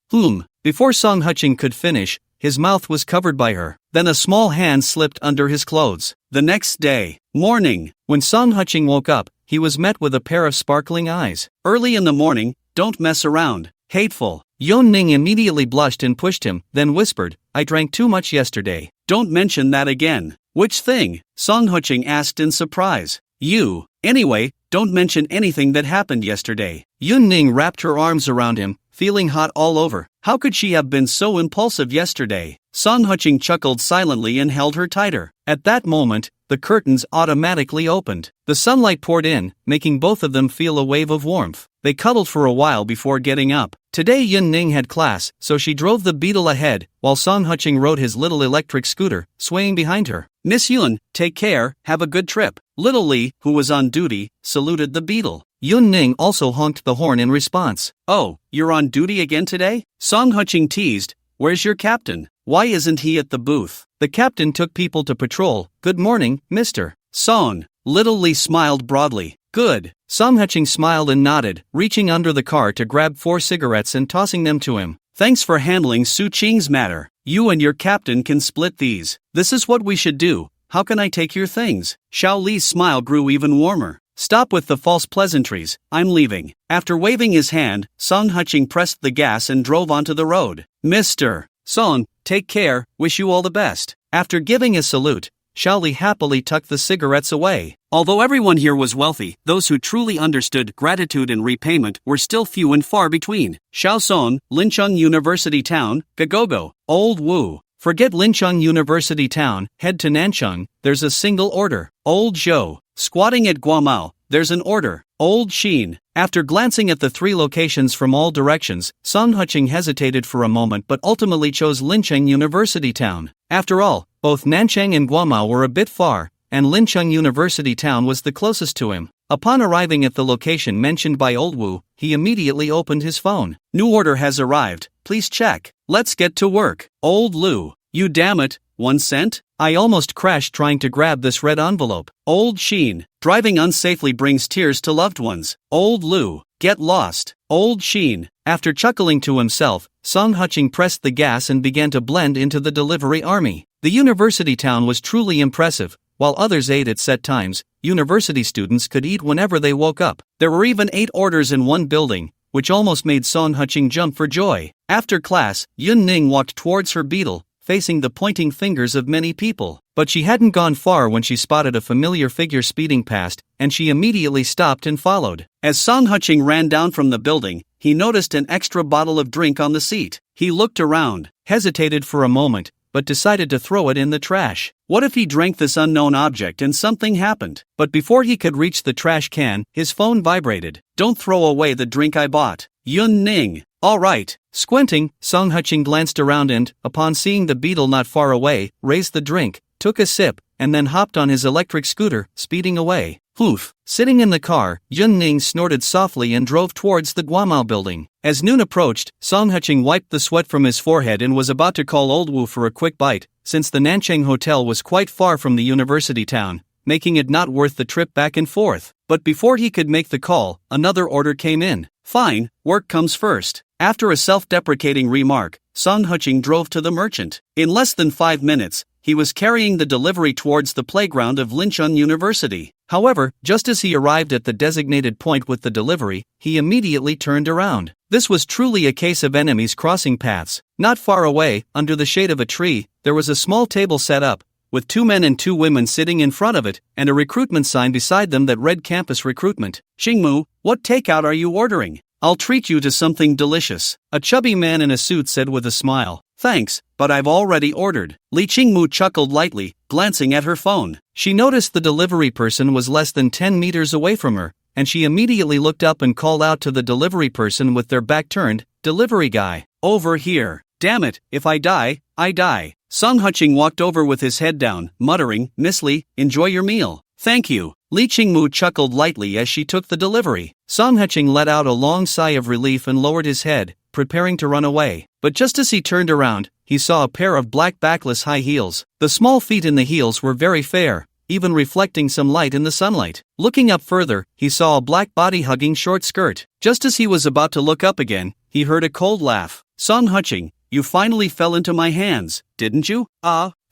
Before Song Huching could finish, his mouth was covered by her. Then a small hand slipped under his clothes. The next day, morning, when Song Huching woke up, he was met with a pair of sparkling eyes. Early in the morning, don't mess around. Hateful. Yun Ning immediately blushed and pushed him, then whispered, I drank too much yesterday. Don't mention that again. Which thing? Song Huching asked in surprise. You. Anyway, don't mention anything that happened yesterday. Yun Ning wrapped her arms around him, feeling hot all over. How could she have been so impulsive yesterday? Song Huching chuckled silently and held her tighter. At that moment, the curtains automatically opened. The sunlight poured in, making both of them feel a wave of warmth. They cuddled for a while before getting up. Today Yun Ning had class, so she drove the Beetle ahead, while Song Huching rode his little electric scooter, swaying behind her. Miss Yun, take care, have a good trip. Little Li, who was on duty, saluted the Beetle. Yun Ning also honked the horn in response. Oh, you're on duty again today? Song Huching teased. Where's your captain? Why isn't he at the booth? The captain took people to patrol. Good morning, Mr. Song. Little Li smiled broadly. Good. Song Huching smiled and nodded, reaching under the car to grab 4 cigarettes and tossing them to him. Thanks for handling Su Qing's matter. You and your captain can split these. This is what we should do. How can I take your things? Xiao Li's smile grew even warmer. stop with the false pleasantries, I'm leaving. After waving his hand, Song Qing pressed the gas and drove onto the road. Mr. Song, take care, wish you all the best. After giving a salute, Xiaoli happily tucked the cigarettes away. Although everyone here was wealthy, those who truly understood gratitude and repayment were still few and far between. Shaoson, Lincheng University Town, Gagogo, Old Wu. Forget Lincheng University Town, head to Nancheng, there's a single order. Old Zhou. Squatting at Guamao, there's an order. Old Xin. After glancing at the three locations from all directions, Song Qing hesitated for a moment but ultimately chose Lincheng University Town. After all, both Nanchang and Guamao were a bit far, and Lincheng University Town was the closest to him. Upon arriving at the location mentioned by Old Wu, he immediately opened his phone. New order has arrived, please check. Let's get to work. Old Lu. You damn it, 1 cent? I almost crashed trying to grab this red envelope. Old Sheen. Driving unsafely brings tears to loved ones. Old Lu. Get lost. Old Sheen. After chuckling to himself, Song Qing pressed the gas and began to blend into the delivery army. The university town was truly impressive. While others ate at set times, university students could eat whenever they woke up. There were even 8 orders in one building, which almost made Song Qing jump for joy. After class, Yun Ning walked towards her beetle, facing the pointing fingers of many people. But she hadn't gone far when she spotted a familiar figure speeding past, and she immediately stopped and followed. As Song Qing ran down from the building, he noticed an extra bottle of drink on the seat. He looked around, hesitated for a moment, but decided to throw it in the trash. What if he drank this unknown object and something happened? But before he could reach the trash can, his phone vibrated. Don't throw away the drink I bought. Yun Ning. All right. Squinting, Song Qing glanced around and, upon seeing the beetle not far away, raised the drink, took a sip, and then hopped on his electric scooter, speeding away. Poof. Sitting in the car, Yun Ning snorted softly and drove towards the Guamao building. As noon approached, Song Qing wiped the sweat from his forehead and was about to call Old Wu for a quick bite, since the Nanchang Hotel was quite far from the university town, making it not worth the trip back and forth. But before he could make the call, another order came in. Fine, work comes first. After a self-deprecating remark, Song Qing drove to the merchant. In less than 5 minutes, he was carrying the delivery towards the playground of Lincheng University. However, just as he arrived at the designated point with the delivery, he immediately turned around. This was truly a case of enemies crossing paths. Not far away, under the shade of a tree, there was a small table set up, with 2 men and 2 women sitting in front of it, and a recruitment sign beside them that read Campus Recruitment. Xingmu, what takeout are you ordering? I'll treat you to something delicious. A chubby man in a suit said with a smile. Thanks, but I've already ordered. Li Qingmu chuckled lightly, glancing at her phone. She noticed the delivery person was less than 10 meters away from her, and she immediately looked up and called out to the delivery person with their back turned, "Delivery guy, over here. Damn it, if I die, I die." Song Qing walked over with his head down, muttering, "Miss Li, enjoy your meal." "Thank you." Li Qingmu chuckled lightly as she took the delivery. Song Qing let out a long sigh of relief and lowered his head, preparing to run away. But just as he turned around, he saw a pair of black backless high heels. The small feet in the heels were very fair, even reflecting some light in the sunlight. Looking up further, he saw a black body-hugging short skirt. Just as he was about to look up again, he heard a cold laugh. "Song Qing, you finally fell into my hands, didn't you?"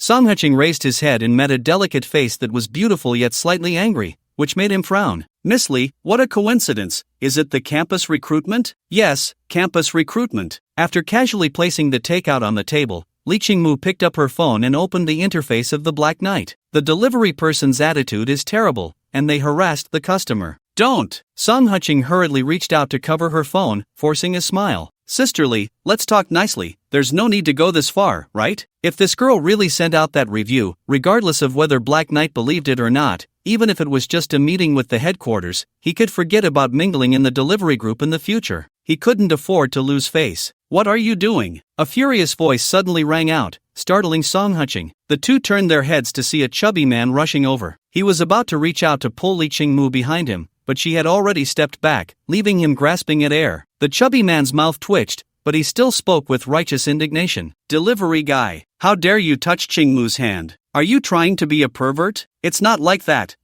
Song Qing raised his head and met a delicate face that was beautiful yet slightly angry, which made him frown. "Miss Li, what a coincidence. Is it the campus recruitment?" "Yes, campus recruitment." After casually placing the takeout on the table, Li Qingmu picked up her phone and opened the interface of the Black Knight. The delivery person's attitude is terrible, and they harassed the customer. "Don't!" Song Qing hurriedly reached out to cover her phone, forcing a smile. "Sisterly, let's talk nicely. There's no need to go this far, right? If this girl really sent out that review, regardless of whether Black Knight believed it or not, even if it was just a meeting with the headquarters, he could forget about mingling in the delivery group in the future. He couldn't afford to lose face. What are you doing?" A furious voice suddenly rang out, startling Song Qing. The two turned their heads to see a chubby man rushing over. He was about to reach out to pull Li Qingmu behind him, but she had already stepped back, leaving him grasping at air. The chubby man's mouth twitched, but he still spoke with righteous indignation. "Delivery guy, how dare you touch Qingmu's hand? Are you trying to be a pervert? It's not like that."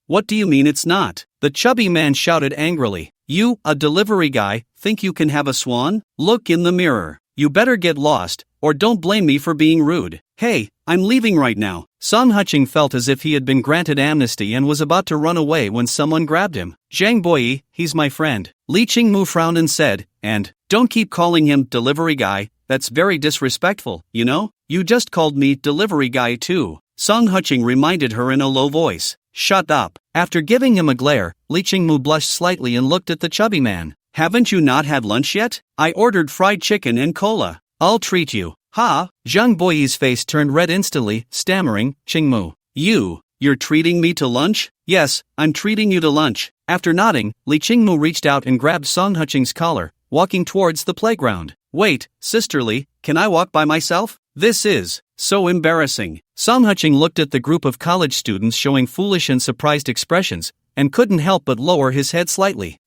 "What do you mean it's not?" The chubby man shouted angrily. "You, a delivery guy, think you can have a swan? Look in the mirror. You better get lost, or don't blame me for being rude." "Hey, I'm leaving right now. Song Huching felt as if he had been granted amnesty and was about to run away when someone grabbed him. Zhang Boyi, he's my friend. Li Qingmu frowned and said, and, don't keep calling him delivery guy, that's very disrespectful, you know? You just called me delivery guy too. Song Huching reminded her in a low voice. Shut up. After giving him a glare, Li Qingmu blushed slightly and looked at the chubby man. Haven't you not had lunch yet? I ordered fried chicken and cola. I'll treat you. Ha! Zhang Boyi's face turned red instantly, stammering, Qingmu. You're treating me to lunch? Yes, I'm treating you to lunch. After nodding, Li Qingmu reached out and grabbed Song Huching's collar, walking towards the playground. Wait, sisterly, can I walk by myself? This is so embarrassing. Song Huching looked at the group of college students showing foolish and surprised expressions, and couldn't help but lower his head slightly.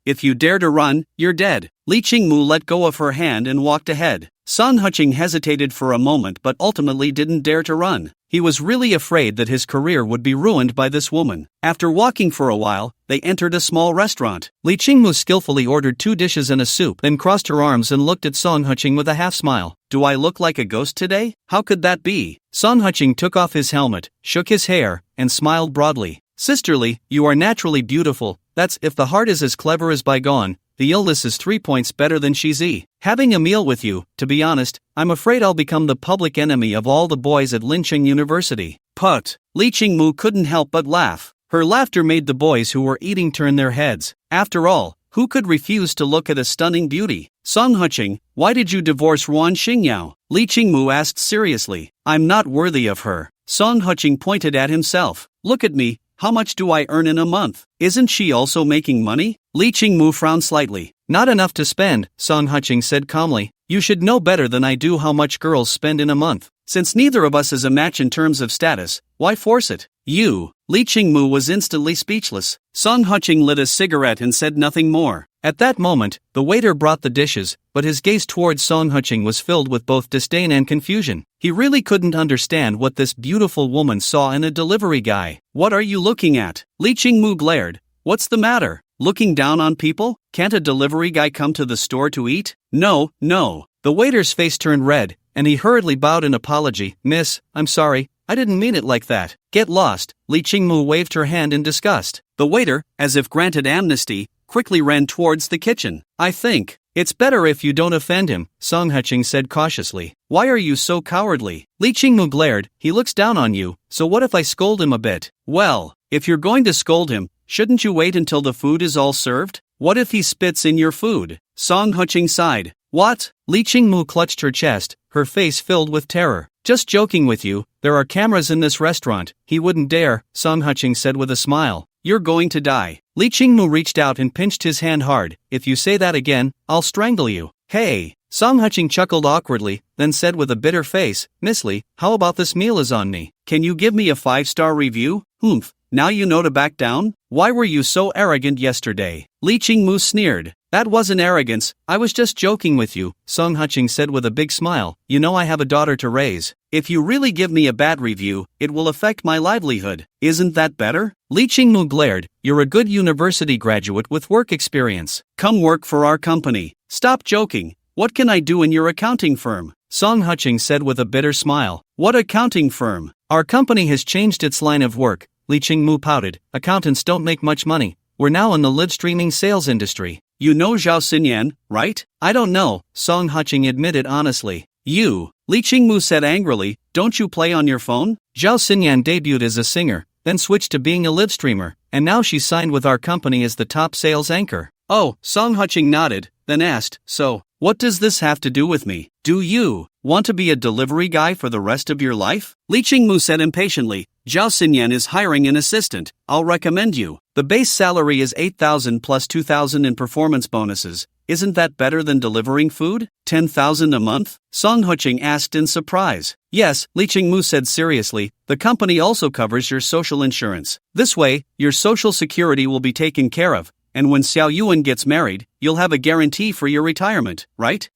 If you dare to run, you're dead. Li Qingmu let go of her hand and walked ahead. Song Huching hesitated for a moment but ultimately didn't dare to run. He was really afraid that his career would be ruined by this woman. After walking for a while, they entered a small restaurant. Li Qingmu skillfully ordered 2 dishes and a soup, then crossed her arms and looked at Song Huching with a half-smile. Do I look like a ghost today? How could that be? Song Huching took off his helmet, shook his hair, and smiled broadly. Sisterly, you are naturally beautiful. That's if the heart is as clever as bygone. The illness is 3 points better than she's having a meal with you. To be honest, I'm afraid I'll become the public enemy of all the boys at Lincheng University. Put. Li Qingmu couldn't help but laugh. Her laughter made the boys who were eating turn their heads. After all, who could refuse to look at a stunning beauty? Song Huching, why did you divorce Ruan Xingyao? Li Qingmu asked seriously. I'm not worthy of her. Song Huching pointed at himself. Look at me. How much do I earn in a month? Isn't she also making money? Li Qingmu frowned slightly. Not enough to spend, Song Huching said calmly. You should know better than I do how much girls spend in a month. Since neither of us is a match in terms of status, why force it? Li Qingmu was instantly speechless. Song Huching lit a cigarette and said nothing more. At that moment, the waiter brought the dishes, but his gaze towards Song Huching was filled with both disdain and confusion. He really couldn't understand what this beautiful woman saw in a delivery guy. What are you looking at? Li Qingmu glared. What's the matter? Looking down on people? Can't a delivery guy come to the store to eat? No. The waiter's face turned red, and he hurriedly bowed in apology. Miss, I'm sorry, I didn't mean it like that. Get lost. Li Qingmu waved her hand in disgust. The waiter, as if granted amnesty, quickly ran towards the kitchen. I think it's better if you don't offend him, Song Huching said cautiously. Why are you so cowardly? Li Qingmu glared. He looks down on you, so what if I scold him a bit? Well, if you're going to scold him, shouldn't you wait until the food is all served? What if he spits in your food? Song Huching sighed. What? Li Qingmu clutched her chest, her face filled with terror. Just joking with you, there are cameras in this restaurant. He wouldn't dare, Song Huching said with a smile. You're going to die. Li Qingmu reached out and pinched his hand hard. If you say that again, I'll strangle you. Hey! Song Huching chuckled awkwardly, then said with a bitter face, Miss Li, how about this meal is on me? Can you give me a 5-star review? Now you know to back down? Why were you so arrogant yesterday? Li Qingmu sneered. That wasn't arrogance, I was just joking with you, Song Huching said with a big smile. You know I have a daughter to raise. If you really give me a bad review, it will affect my livelihood. Isn't that better? Li Qingmu glared. You're a good university graduate with work experience. Come work for our company. Stop joking. What can I do in your accounting firm? Song Huching said with a bitter smile. What accounting firm? Our company has changed its line of work. Li Qingmu pouted. Accountants don't make much money. We're now in the live streaming sales industry. You know Zhao Xinyan, right? I don't know, Song Huching admitted honestly. Li Qingmu said angrily, don't you play on your phone? Zhao Xinyan debuted as a singer, then switched to being a live streamer, and now she's signed with our company as the top sales anchor. Oh, Song Huching nodded, then asked, so, what does this have to do with me? Do you want to be a delivery guy for the rest of your life? Li Qingmu said impatiently, Zhao Xinyan is hiring an assistant. I'll recommend you. The base salary is 8,000 plus 2,000 in performance bonuses. Isn't that better than delivering food? 10,000 a month? Song Huching asked in surprise. Yes, Li Qingmu said seriously, the company also covers your social insurance. This way, your social security will be taken care of, and when Xiao Yuan gets married, you'll have a guarantee for your retirement, right?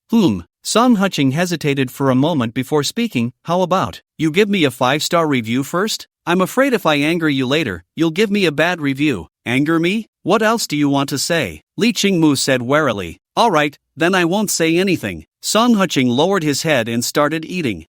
Song Huching hesitated for a moment before speaking. How about, you give me a 5-star review first? I'm afraid if I anger you later, you'll give me a bad review. Anger me? What else do you want to say? Li Qingmu said warily. Alright, then I won't say anything. Song Huching lowered his head and started eating.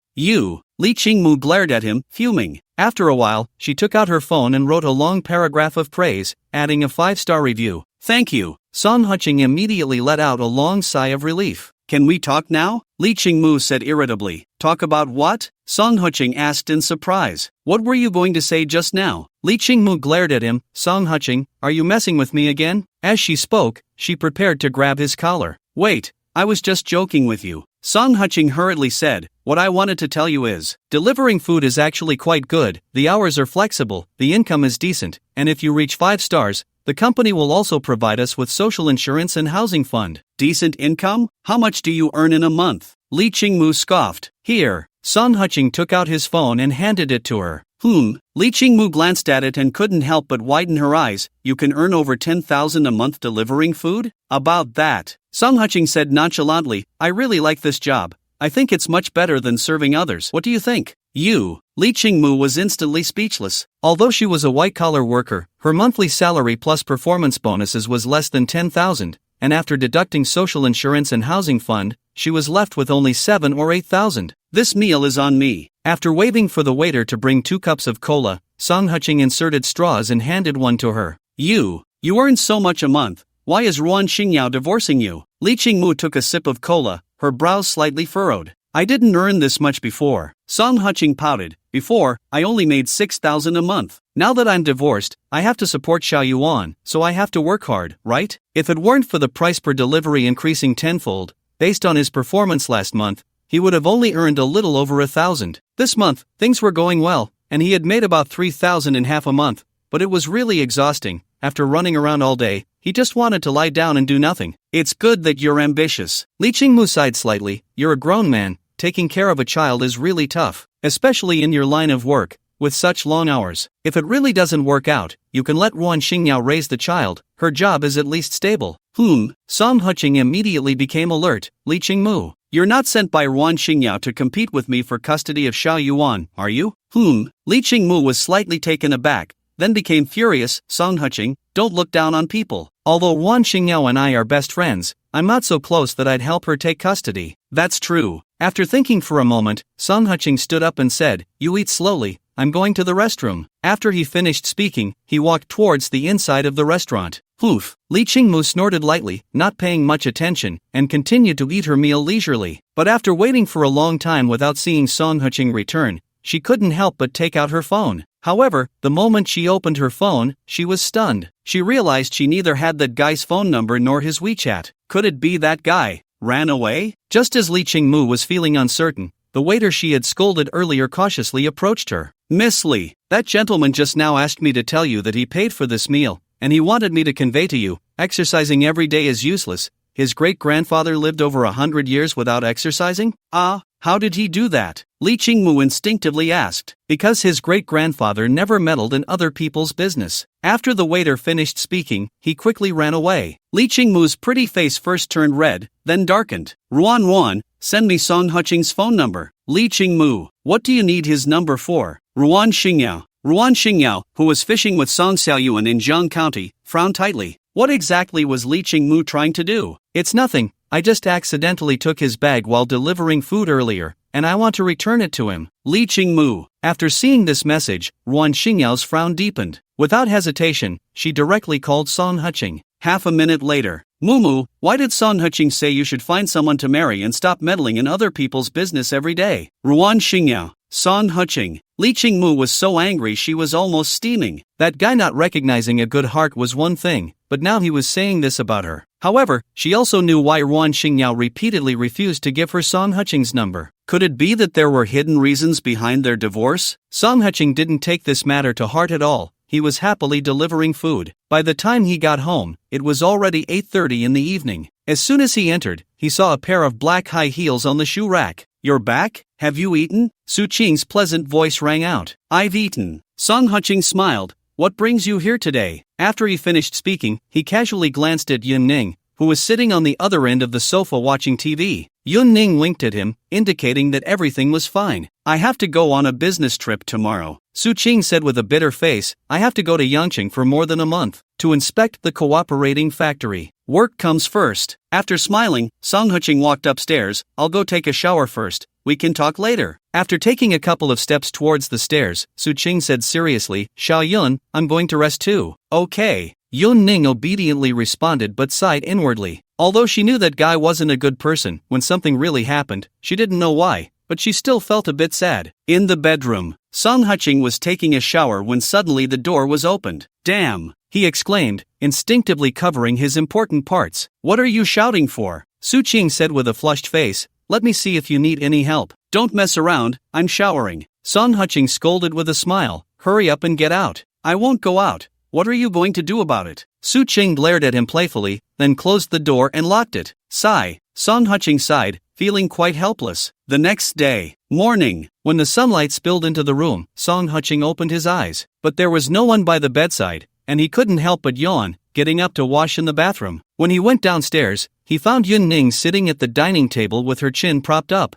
Li Qingmu glared at him, fuming. After a while, she took out her phone and wrote a long paragraph of praise, adding a 5-star review. Thank you. Song Qing immediately let out a long sigh of relief. Can we talk now? Li Qingmu said irritably. Talk about what? Song Qing asked in surprise. What were you going to say just now? Li Qingmu glared at him. Song Qing, are you messing with me again? As she spoke, she prepared to grab his collar. Wait, I was just joking with you. Song Qing hurriedly said, what I wanted to tell you is, delivering food is actually quite good, the hours are flexible, the income is decent, and if you reach 5 stars, the company will also provide us with social insurance and housing fund. Decent income? How much do you earn in a month? Li Qingmu scoffed. Here. Song Qing took out his phone and handed it to her. Li Qingmu glanced at it and couldn't help but widen her eyes. You can earn over 10,000 a month delivering food? About that. Song Qing said nonchalantly, I really like this job. I think it's much better than serving others. What do you think? You. Li Qingmu was instantly speechless. Although she was a white-collar worker, her monthly salary plus performance bonuses was less than 10,000, and after deducting social insurance and housing fund, she was left with only 7 or 8,000. This meal is on me. After waiting for the waiter to bring 2 cups of cola, Song Qing inserted straws and handed one to her. You earn so much a month. Why is Ruan Xingyao divorcing you? Li Qingmu took a sip of cola, her brows slightly furrowed. I didn't earn this much before. Song Qing pouted. Before, I only made 6,000 a month. Now that I'm divorced, I have to support Xiao Yuan, so I have to work hard, right? If it weren't for the price per delivery increasing tenfold, based on his performance last month, he would have only earned a little over 1,000. This month, things were going well, and he had made about 3,000 in half a month, but it was really exhausting. After running around all day, he just wanted to lie down and do nothing. It's good that you're ambitious. Li Qingmu sighed slightly. You're a grown man. Taking care of a child is really tough, especially in your line of work, with such long hours. If it really doesn't work out, you can let Ruan Xingyao raise the child. Her job is at least stable. Song Qing immediately became alert. Li Qingmu, you're not sent by Ruan Xingyao to compete with me for custody of Xiao Yuan, are you? Li Qingmu was slightly taken aback, then became furious. Song Qing, don't look down on people. Although Ruan Xingyao and I are best friends, I'm not so close that I'd help her take custody. That's true. After thinking for a moment, Song Qing stood up and said, you eat slowly, I'm going to the restroom. After he finished speaking, he walked towards the inside of the restaurant. Li Qingmu snorted lightly, not paying much attention, and continued to eat her meal leisurely. But after waiting for a long time without seeing Song Qing return, she couldn't help but take out her phone. However, the moment she opened her phone, she was stunned. She realized she neither had that guy's phone number nor his WeChat. Could it be that guy ran away? Just as Li Qingmu was feeling uncertain, the waiter she had scolded earlier cautiously approached her. Miss Li, that gentleman just now asked me to tell you that he paid for this meal, and he wanted me to convey to you, exercising every day is useless. His great-grandfather lived over 100 years without exercising? How did he do that? Li Qingmu instinctively asked. Because his great-grandfather never meddled in other people's business. After the waiter finished speaking, he quickly ran away. Li Qingmu's pretty face first turned red, then darkened. Ruan, send me Song Qing's phone number. Li Qingmu, what do you need his number for? Ruan Xingyao, who was fishing with Song Xiaoyuan in Jiang County, frowned tightly. What exactly was Li Qingmu trying to do? It's nothing, I just accidentally took his bag while delivering food earlier, and I want to return it to him. Li Qingmu. After seeing this message, Ruan Xingyao's frown deepened. Without hesitation, she directly called Song Qing. Half a minute later, Mumu, why did Song Qing say you should find someone to marry and stop meddling in other people's business every day? Ruan Xingyao. Song Qing. Li Qingmu was so angry she was almost steaming. That guy not recognizing a good heart was one thing, but now he was saying this about her. However, she also knew why Ruan Xingyao repeatedly refused to give her Song Qing's number. Could it be that there were hidden reasons behind their divorce? Song Qing didn't take this matter to heart at all. He was happily delivering food. By the time he got home, it was already 8:30 in the evening. As soon as he entered, he saw a pair of black high heels on the shoe rack. You're back? Have you eaten? Su Qing's pleasant voice rang out. I've eaten. Song Qing smiled. What brings you here today? After he finished speaking, he casually glanced at Yun Ning, who was sitting on the other end of the sofa watching TV. Yun Ning winked at him, indicating that everything was fine. I have to go on a business trip tomorrow. Su Qing said with a bitter face, I have to go to Yangqing for more than a month, to inspect the cooperating factory. Work comes first. After smiling, Song Qing walked upstairs. I'll go take a shower first. We can talk later. After taking a couple of steps towards the stairs, Su Qing said seriously, Xiao Yun, I'm going to rest too. Okay. Yun Ning obediently responded but sighed inwardly. Although she knew that guy wasn't a good person, when something really happened, she didn't know why, but she still felt a bit sad. In the bedroom, Song Qing was taking a shower when suddenly the door was opened. Damn! He exclaimed, instinctively covering his important parts. What are you shouting for? Su Qing said with a flushed face. Let me see if you need any help. Don't mess around, I'm showering. Song Qing scolded with a smile. Hurry up and get out. I won't go out. What are you going to do about it? Su Qing glared at him playfully, then closed the door and locked it. Sigh. Song Qing sighed, feeling quite helpless. The next day, morning, when the sunlight spilled into the room, Song Qing opened his eyes, but there was no one by the bedside, and he couldn't help but yawn, getting up to wash in the bathroom. When he went downstairs, he found Yun Ning sitting at the dining table with her chin propped up.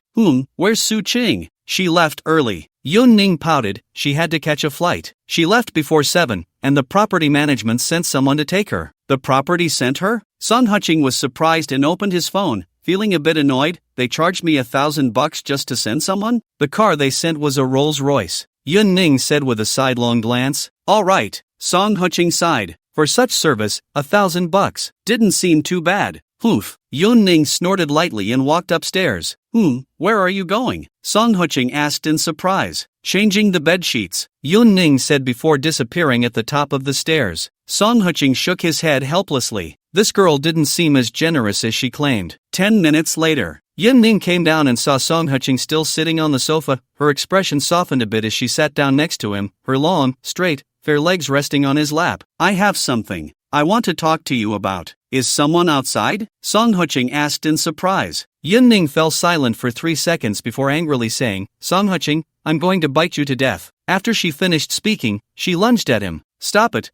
Where's Su Qing? She left early. Yun Ning pouted. She had to catch a flight. She left before 7, and the property management sent someone to take her. The property sent her? Song Qing was surprised and opened his phone, feeling a bit annoyed. They charged me $1,000 just to send someone? The car they sent was a Rolls-Royce. Yun Ning said with a sidelong glance. All right. Song Qing sighed. For such service, $1,000 didn't seem too bad. Yun Ning snorted lightly and walked upstairs. Where are you going? Song Qing asked in surprise. Changing the bed sheets, Yun Ning said before disappearing at the top of the stairs. Song Qing shook his head helplessly. This girl didn't seem as generous as she claimed. 10 minutes later, Yun Ning came down and saw Song Qing still sitting on the sofa. Her expression softened a bit as she sat down next to him, her long, straight, fair legs resting on his lap. I have something I want to talk to you about. Is someone outside? Song Qing asked in surprise. Yun Ning fell silent for 3 seconds before angrily saying, Song Qing, I'm going to bite you to death. After she finished speaking, she lunged at him. Stop it,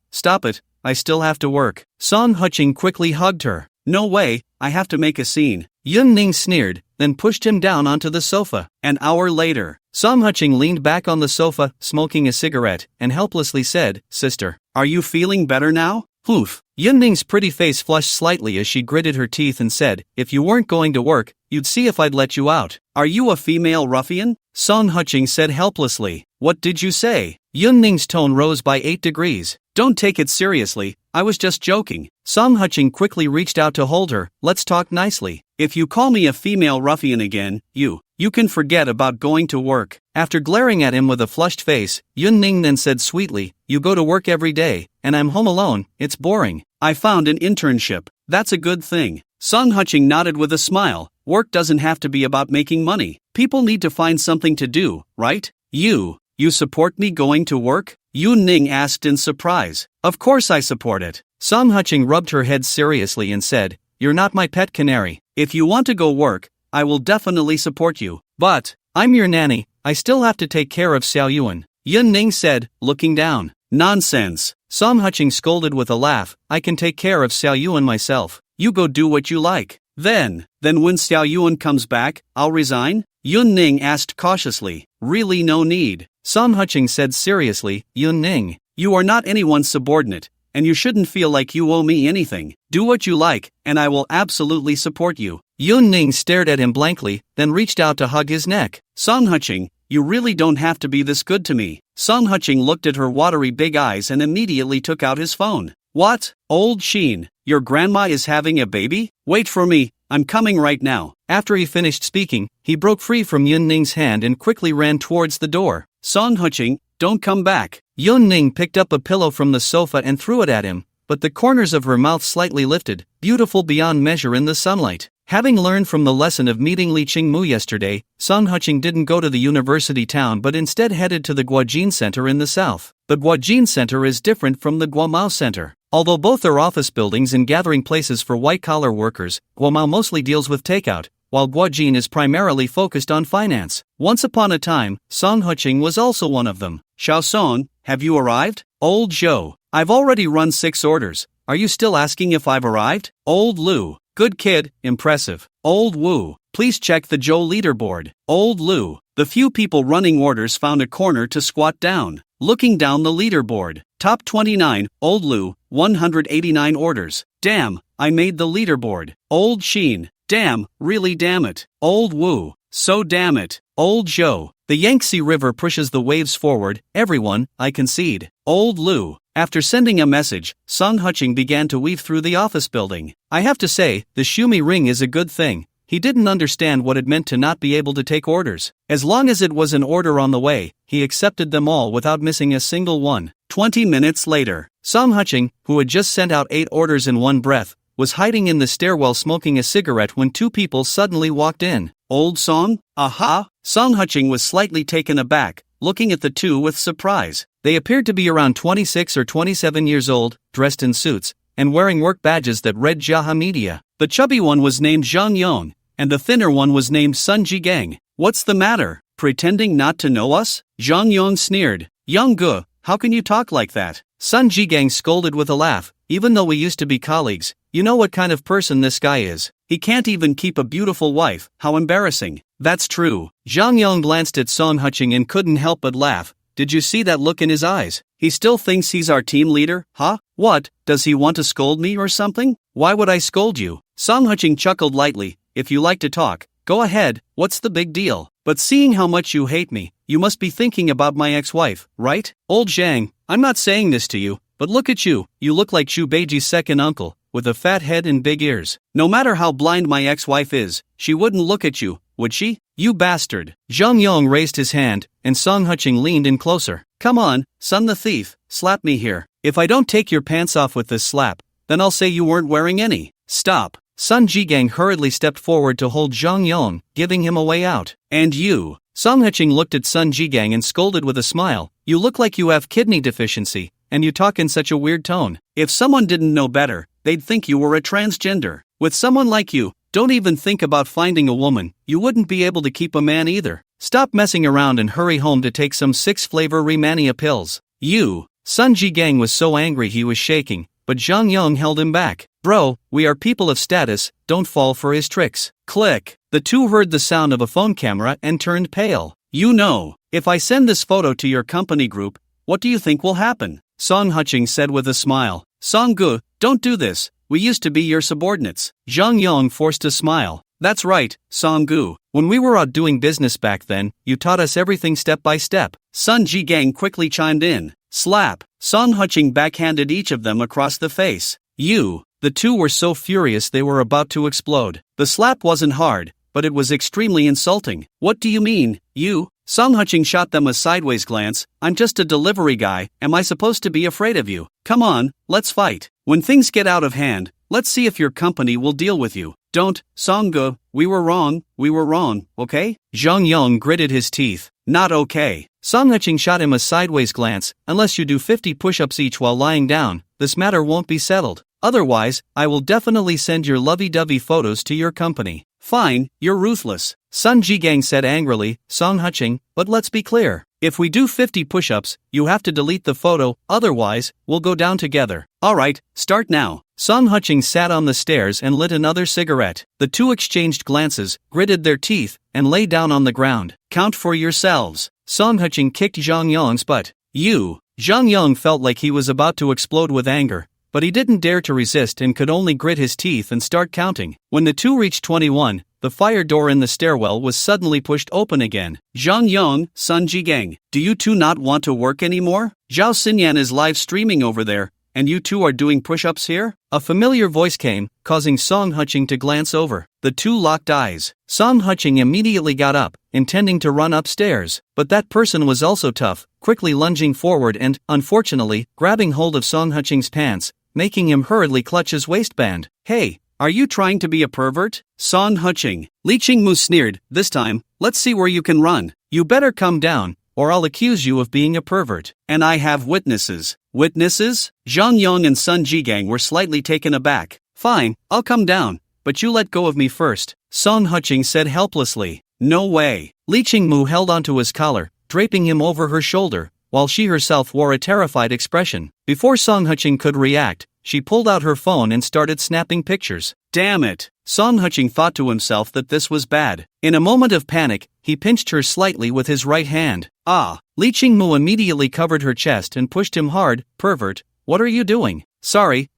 I still have to work. Song Qing quickly hugged her. No way, I have to make a scene. Yun Ning sneered, then pushed him down onto the sofa. An hour later, Song Qing leaned back on the sofa, smoking a cigarette, and helplessly said, Sister, are you feeling better now? Yun Ning's pretty face flushed slightly as she gritted her teeth and said, If you weren't going to work, you'd see if I'd let you out. Are you a female ruffian? Song Qing said helplessly. What did you say? Yun Ning's tone rose by 8 degrees. Don't take it seriously, I was just joking. Song Qing quickly reached out to hold her. Let's talk nicely. If you call me a female ruffian again, you can forget about going to work. After glaring at him with a flushed face, Yun Ning then said sweetly, You go to work every day, and I'm home alone, it's boring. I found an internship. That's a good thing. Song Qing nodded with a smile. Work doesn't have to be about making money. People need to find something to do, right? You support me going to work? Yun Ning asked in surprise. Of course I support it. Song Qing rubbed her head seriously and said, You're not my pet canary. If you want to go work, I will definitely support you. But, I'm your nanny, I still have to take care of Xiao Yuan. Yun Ning said, looking down. Nonsense. Song Qing scolded with a laugh. I can take care of Xiao Yuan myself. You go do what you like. Then when Xiao Yuan comes back, I'll resign? Yun Ning asked cautiously. Really no need. Song Qing said seriously, Yun Ning, you are not anyone's subordinate, and you shouldn't feel like you owe me anything. Do what you like, and I will absolutely support you. Yun Ning stared at him blankly, then reached out to hug his neck. Song Qing, you really don't have to be this good to me. Song Qing looked at her watery big eyes and immediately took out his phone. What? Old Sheen, your grandma is having a baby? Wait for me, I'm coming right now. After he finished speaking, he broke free from Yun Ning's hand and quickly ran towards the door. Song Qing, don't come back. Yun Ning picked up a pillow from the sofa and threw it at him, but the corners of her mouth slightly lifted, beautiful beyond measure in the sunlight. Having learned from the lesson of meeting Li Qingmu yesterday, Song Qing didn't go to the university town but instead headed to the Guojin Center in the south. The Guojin Center is different from the Guomao Center. Although both are office buildings and gathering places for white-collar workers, Guomao mostly deals with takeout, while Guojin is primarily focused on finance. Once upon a time, Song Qing was also one of them. Xiaosong, have you arrived? Old Zhou, I've already run 6 orders. Are you still asking if I've arrived? Old Lu, good kid, impressive. Old Wu, please check the Zhou leaderboard. Old Lu, the few people running orders found a corner to squat down. Looking down the leaderboard, top 29, Old Lu, 189 orders. Damn, I made the leaderboard. Old Sheen. Damn, really damn it. Old Wu. So damn it. Old Zhou. The Yangtze River pushes the waves forward, everyone, I concede. Old Lu. After sending a message, Song Huching began to weave through the office building. I have to say, the Shumi ring is a good thing. He didn't understand what it meant to not be able to take orders. As long as it was an order on the way, he accepted them all without missing a single one. 20 minutes later, Song Huching, who had just sent out 8 orders in one breath, was hiding in the stairwell smoking a cigarette when 2 people suddenly walked in. Old Song? Aha! Song Huching was slightly taken aback, looking at the 2 with surprise. They appeared to be around 26 or 27 years old, dressed in suits, and wearing work badges that read Jaha Media. The chubby one was named Zhang Yong, and the thinner one was named Sun Jigang. What's the matter? Pretending not to know us? Zhang Yong sneered. Young Gu, how can you talk like that? Sun Jigang scolded with a laugh. Even though we used to be colleagues, you know what kind of person this guy is. He can't even keep a beautiful wife, how embarrassing. That's true. Zhang Yong glanced at Song Huching and couldn't help but laugh. Did you see that look in his eyes? He still thinks he's our team leader, huh? What, does he want to scold me or something? Why would I scold you? Song Huching chuckled lightly. If you like to talk, go ahead, what's the big deal? But seeing how much you hate me, you must be thinking about my ex-wife, right? Old Zhang, I'm not saying this to you, but look at you, you look like Zhu Beiji's second uncle, with a fat head and big ears. No matter how blind my ex-wife is, she wouldn't look at you, would she? You bastard. Zhang Yong raised his hand, and Song Huching leaned in closer. Come on, son the thief, slap me here. If I don't take your pants off with this slap, then I'll say you weren't wearing any. Stop. Sun Jigang hurriedly stepped forward to hold Zhang Yong, giving him a way out. And you. Song Huching looked at Sun Jigang and scolded with a smile. You look like you have kidney deficiency, and you talk in such a weird tone. If someone didn't know better, they'd think you were a transgender. With someone like you, don't even think about finding a woman. You wouldn't be able to keep a man either. Stop messing around and hurry home to take some 6-flavor Remania pills. You. Sun Jigang was so angry he was shaking, but Zhang Yong held him back. Bro, we are people of status, don't fall for his tricks. Click. The 2 heard the sound of a phone camera and turned pale. You know, if I send this photo to your company group, what do you think will happen? Song Huching said with a smile. Song Gu, don't do this, we used to be your subordinates. Zhang Yong forced a smile. That's right, Song Gu. When we were out doing business back then, you taught us everything step by step. Sun Jigang quickly chimed in. Slap. Song Huching backhanded each of them across the face. You. The 2 were so furious they were about to explode. The slap wasn't hard, but it was extremely insulting. What do you mean, you? Song Huching shot them a sideways glance. I'm just a delivery guy, am I supposed to be afraid of you? Come on, let's fight. When things get out of hand, let's see if your company will deal with you. Don't, Songgu, we were wrong, okay? Zhang Yong gritted his teeth. Not okay. Song Huching shot him a sideways glance. Unless you do 50 push-ups each while lying down, this matter won't be settled. Otherwise, I will definitely send your lovey-dovey photos to your company. Fine, you're ruthless. Sun Jigang said angrily. Song Huching, but let's be clear. If we do 50 push-ups, you have to delete the photo, otherwise, we'll go down together. Alright, start now. Song Huching sat on the stairs and lit another cigarette. The 2 exchanged glances, gritted their teeth, and lay down on the ground. Count for yourselves. Song Huching kicked Zhang Yong's butt. You. Zhang Yong felt like he was about to explode with anger, but he didn't dare to resist and could only grit his teeth and start counting. When the 2 reached 21, the fire door in the stairwell was suddenly pushed open again. Zhang Yong, Sun Jigang, do you 2 not want to work anymore? Zhao Xinyan is live streaming over there, and you 2 are doing push-ups here? A familiar voice came, causing Song Huching to glance over. The 2 locked eyes. Song Huching immediately got up, intending to run upstairs. But that person was also tough, quickly lunging forward and, unfortunately, grabbing hold of Song Huching's pants, making him hurriedly clutch his waistband. Hey, are you trying to be a pervert? Song Huching. Li Qingmu sneered. This time, let's see where you can run. You better come down, or I'll accuse you of being a pervert. And I have witnesses. Witnesses? Zhang Yong and Sun Jigang were slightly taken aback. Fine, I'll come down, but you let go of me first. Song Huching said helplessly. No way. Li Qingmu held onto his collar, draping him over her shoulder, while she herself wore a terrified expression. Before Song Huching could react, she pulled out her phone and started snapping pictures. Damn it! Song Huching thought to himself that this was bad. In a moment of panic, he pinched her slightly with his right hand. Ah! Li Qingmu immediately covered her chest and pushed him hard. Pervert, what are you doing? Sorry.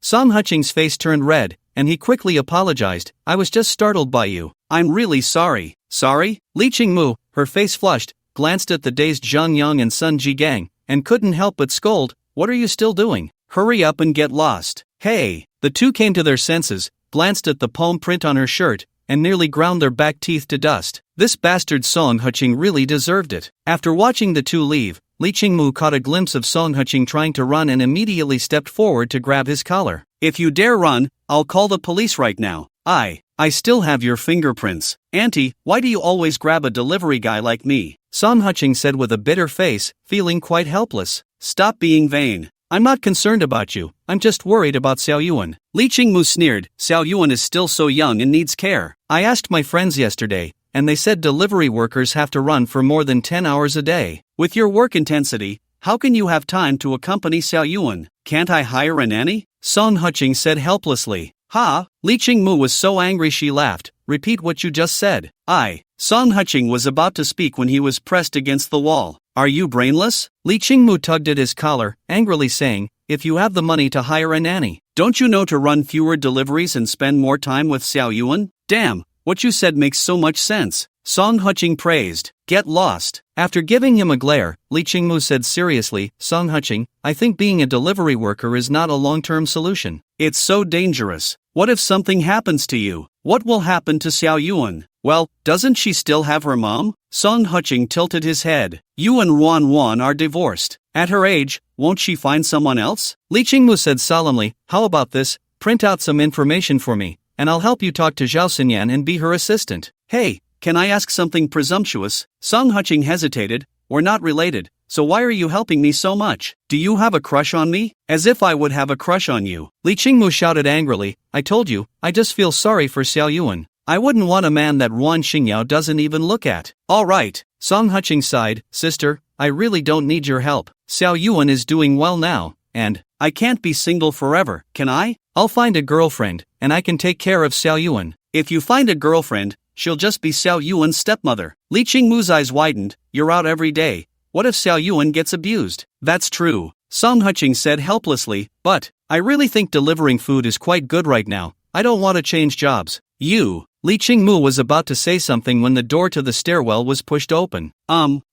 Song Huching's face turned red, and he quickly apologized. I was just startled by you. I'm really sorry. Sorry? Li Qingmu, her face flushed, glanced at the dazed Zhang Yang and Sun Jigang, and couldn't help but scold. What are you still doing? Hurry up and get lost. Hey! The two came to their senses, glanced at the palm print on her shirt, and nearly ground their back teeth to dust. This bastard Song Huching really deserved it. After watching the two leave, Li Qingmu caught a glimpse of Song Huching trying to run and immediately stepped forward to grab his collar. If you dare run, I'll call the police right now. I still have your fingerprints. Auntie, why do you always grab a delivery guy like me? Song Huching said with a bitter face, feeling quite helpless. Stop being vain. I'm not concerned about you, I'm just worried about Xiao Yuan. Li Qingmu sneered. Xiao Yuan is still so young and needs care. I asked my friends yesterday, and they said delivery workers have to run for more than 10 hours a day. With your work intensity, how can you have time to accompany Xiao Yuan? Can't I hire a nanny? Song Huching said helplessly. Ha! Li Qingmu was so angry she laughed. Repeat what you just said. Song Huching was about to speak when he was pressed against the wall. Are you brainless? Li Qingmu tugged at his collar, angrily saying, if you have the money to hire a nanny, don't you know to run fewer deliveries and spend more time with Xiao Yuan? Damn, what you said makes so much sense. Song Huching praised. Get lost. After giving him a glare, Li Qingmu said seriously, Song Huching, I think being a delivery worker is not a long-term solution. It's so dangerous. What if something happens to you? What will happen to Xiao Yuan? Well, doesn't she still have her mom? Song Huching tilted his head. You and Wan are divorced. At her age, won't she find someone else? Li Qingmu said solemnly, how about this? Print out some information for me, and I'll help you talk to Zhao Xinyan and be her assistant. Hey, can I ask something presumptuous? Song Huching hesitated. We're not related, so why are you helping me so much? Do you have a crush on me? As if I would have a crush on you. Li Qingmu shouted angrily. I told you, I just feel sorry for Xiao Yuan. I wouldn't want a man that Wan Xingyao doesn't even look at. Alright, Song Huching sighed. Sister, I really don't need your help. Xiao Yuan is doing well now, and I can't be single forever, can I? I'll find a girlfriend, and I can take care of Xiao Yuan. If you find a girlfriend, she'll just be Xiao Yuan's stepmother. Li Qingmu's eyes widened. You're out every day. What if Xiao Yuan gets abused? That's true, Song Huching said helplessly, but I really think delivering food is quite good right now. I don't want to change jobs. Li Qingmu was about to say something when the door to the stairwell was pushed open.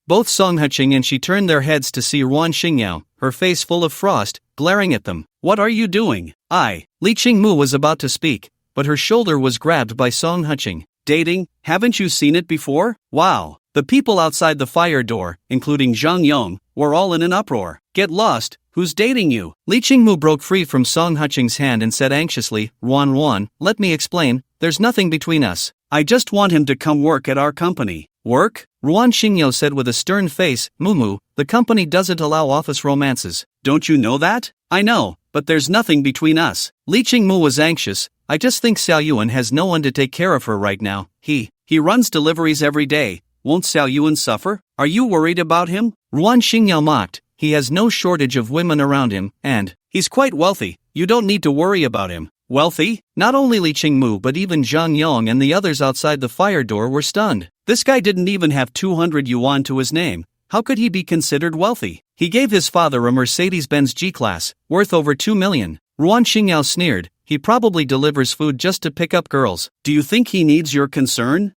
Both Song Huching and she turned their heads to see Wan Xingyao, her face full of frost, glaring at them. What are you doing? Li Qingmu was about to speak, but her shoulder was grabbed by Song Huching. Dating? Haven't you seen it before? Wow. The people outside the fire door, including Zhang Yong, were all in an uproar. Get lost, who's dating you? Li Qingmu broke free from Song Huching's hand and said anxiously, Wan, let me explain, there's nothing between us. I just want him to come work at our company. Work? Wan Xingyao said with a stern face, Mumu, the company doesn't allow office romances. Don't you know that? I know, but there's nothing between us. Li Qingmu was anxious. I just think Xiao Yuan has no one to take care of her right now. He runs deliveries every day. Won't Xiao Yuan suffer? Are you worried about him? Wan Xingyao mocked. He has no shortage of women around him, and he's quite wealthy. You don't need to worry about him. Wealthy? Not only Li Qingmu but even Zhang Yong and the others outside the fire door were stunned. This guy didn't even have 200 yuan to his name. How could he be considered wealthy? He gave his father a Mercedes-Benz G-Class, worth over 2 million. Wan Xingyao sneered. He probably delivers food just to pick up girls. Do you think he needs your concern?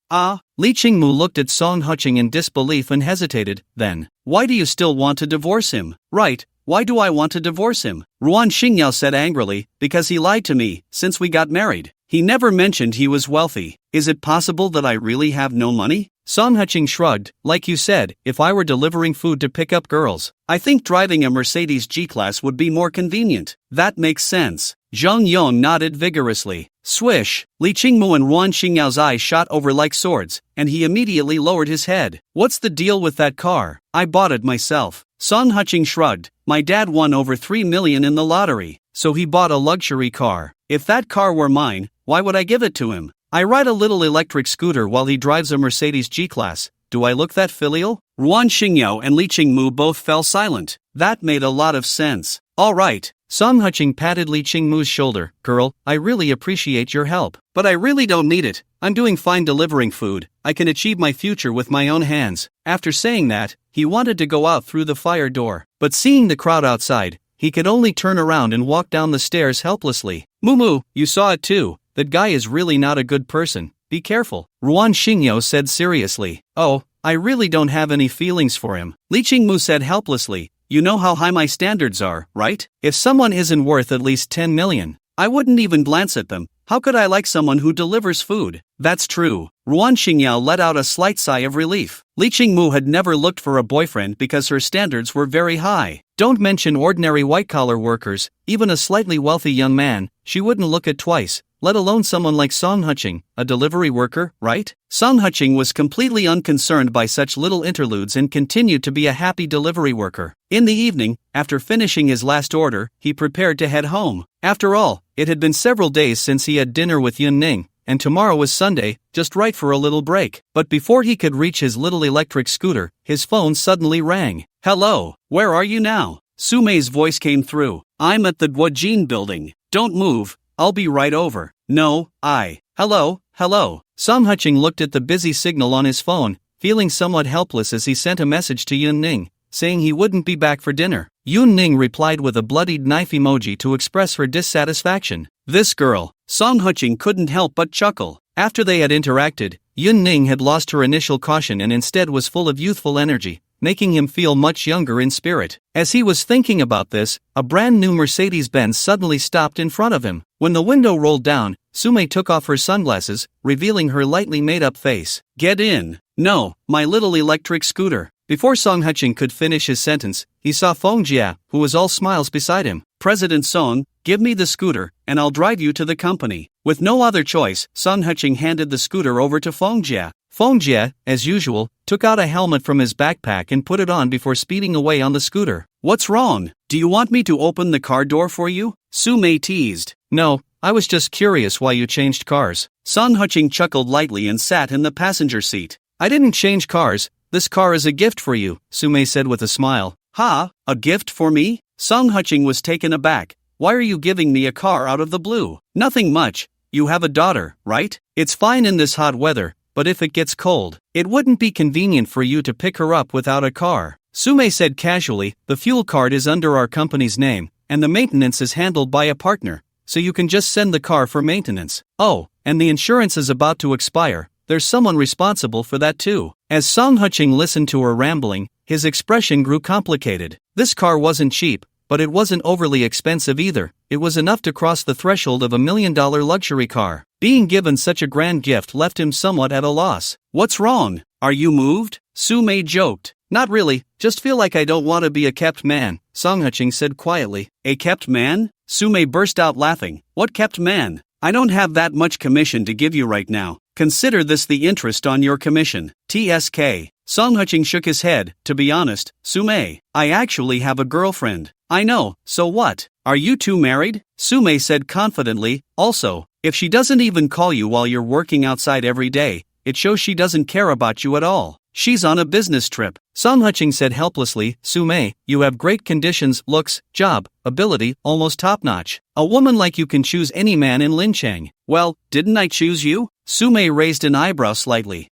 Li Qingmu looked at Song Huching in disbelief and hesitated. Then, why do you still want to divorce him? Right, why do I want to divorce him? Wan Xingyao said angrily, because he lied to me, since we got married. He never mentioned he was wealthy. Is it possible that I really have no money? Song Huching shrugged. Like you said, if I were delivering food to pick up girls, I think driving a Mercedes G-Class would be more convenient. That makes sense. Zhang Yong nodded vigorously. Swish! Li Qingmu and Wan Xingyao's eyes shot over like swords, and he immediately lowered his head. What's the deal with that car? I bought it myself. Song Huching shrugged. My dad won over 3 million in the lottery, so he bought a luxury car. If that car were mine, why would I give it to him? I ride a little electric scooter while he drives a Mercedes G-Class. Do I look that filial? Wan Xingyao and Li Qingmu both fell silent. That made a lot of sense. All right. Song Huching patted Li Qingmu's shoulder. Girl, I really appreciate your help. But I really don't need it. I'm doing fine delivering food. I can achieve my future with my own hands. After saying that, he wanted to go out through the fire door. But seeing the crowd outside, he could only turn around and walk down the stairs helplessly. Mumu, you saw it too. That guy is really not a good person. Be careful, Ruan Xingyo said seriously. Oh, I really don't have any feelings for him. Li Qingmu said helplessly. You know how high my standards are, right? If someone isn't worth at least 10 million, I wouldn't even glance at them. How could I like someone who delivers food? That's true. Ruan Xingyao let out a slight sigh of relief. Li Qingmu had never looked for a boyfriend because her standards were very high. Don't mention ordinary white-collar workers, even a slightly wealthy young man, she wouldn't look at twice, let alone someone like Song Huching, a delivery worker, right? Song Huching was completely unconcerned by such little interludes and continued to be a happy delivery worker. In the evening, after finishing his last order, he prepared to head home. After all, it had been several days since he had dinner with Yun Ning, and tomorrow was Sunday, just right for a little break. But before he could reach his little electric scooter, his phone suddenly rang. Hello, where are you now? Su Mei's voice came through. I'm at the Guojin building. Don't move, I'll be right over. No, Hello. Song Huching looked at the busy signal on his phone, feeling somewhat helpless as he sent a message to Yun Ning, saying he wouldn't be back for dinner. Yun Ning replied with a bloodied knife emoji to express her dissatisfaction. This girl, Song Huching couldn't help but chuckle. After they had interacted, Yun Ning had lost her initial caution and instead was full of youthful energy, making him feel much younger in spirit. As he was thinking about this, a brand new Mercedes-Benz suddenly stopped in front of him. When the window rolled down, Su Mei took off her sunglasses, revealing her lightly made-up face. Get in. No, my little electric scooter. Before Song Huching could finish his sentence, he saw Feng Jia, who was all smiles beside him. President Song, give me the scooter, and I'll drive you to the company. With no other choice, Song Huching handed the scooter over to Feng Jia. Feng Jia, as usual, took out a helmet from his backpack and put it on before speeding away on the scooter. What's wrong? Do you want me to open the car door for you? Su Mei teased. No, I was just curious why you changed cars. Song Huching chuckled lightly and sat in the passenger seat. I didn't change cars. This car is a gift for you, Su Mei said with a smile. Ha, a gift for me? Song Huching was taken aback. Why are you giving me a car out of the blue? Nothing much. You have a daughter, right? It's fine in this hot weather, but if it gets cold, it wouldn't be convenient for you to pick her up without a car. Su Mei said casually, the fuel card is under our company's name, and the maintenance is handled by a partner, so you can just send the car for maintenance. Oh, and the insurance is about to expire. There's someone responsible for that too. As Song Huching listened to her rambling, his expression grew complicated. This car wasn't cheap, but it wasn't overly expensive either. It was enough to cross the threshold of $1 million luxury car. Being given such a grand gift left him somewhat at a loss. What's wrong? Are you moved? Su Mei joked. Not really, just feel like I don't want to be a kept man, Song Huching said quietly. A kept man? Su Mei burst out laughing. What kept man? I don't have that much commission to give you right now. Consider this the interest on your commission. TSK. Song Huching shook his head. To be honest, Su Mei, I actually have a girlfriend. I know, so what? Are you two married? Su Mei said confidently. Also, if she doesn't even call you while you're working outside every day, it shows she doesn't care about you at all. She's on a business trip. Song Huching said helplessly. Su Mei, you have great conditions, looks, job, ability, almost top-notch. A woman like you can choose any man in Lincheng. Well, didn't I choose you? Su Mei raised an eyebrow slightly.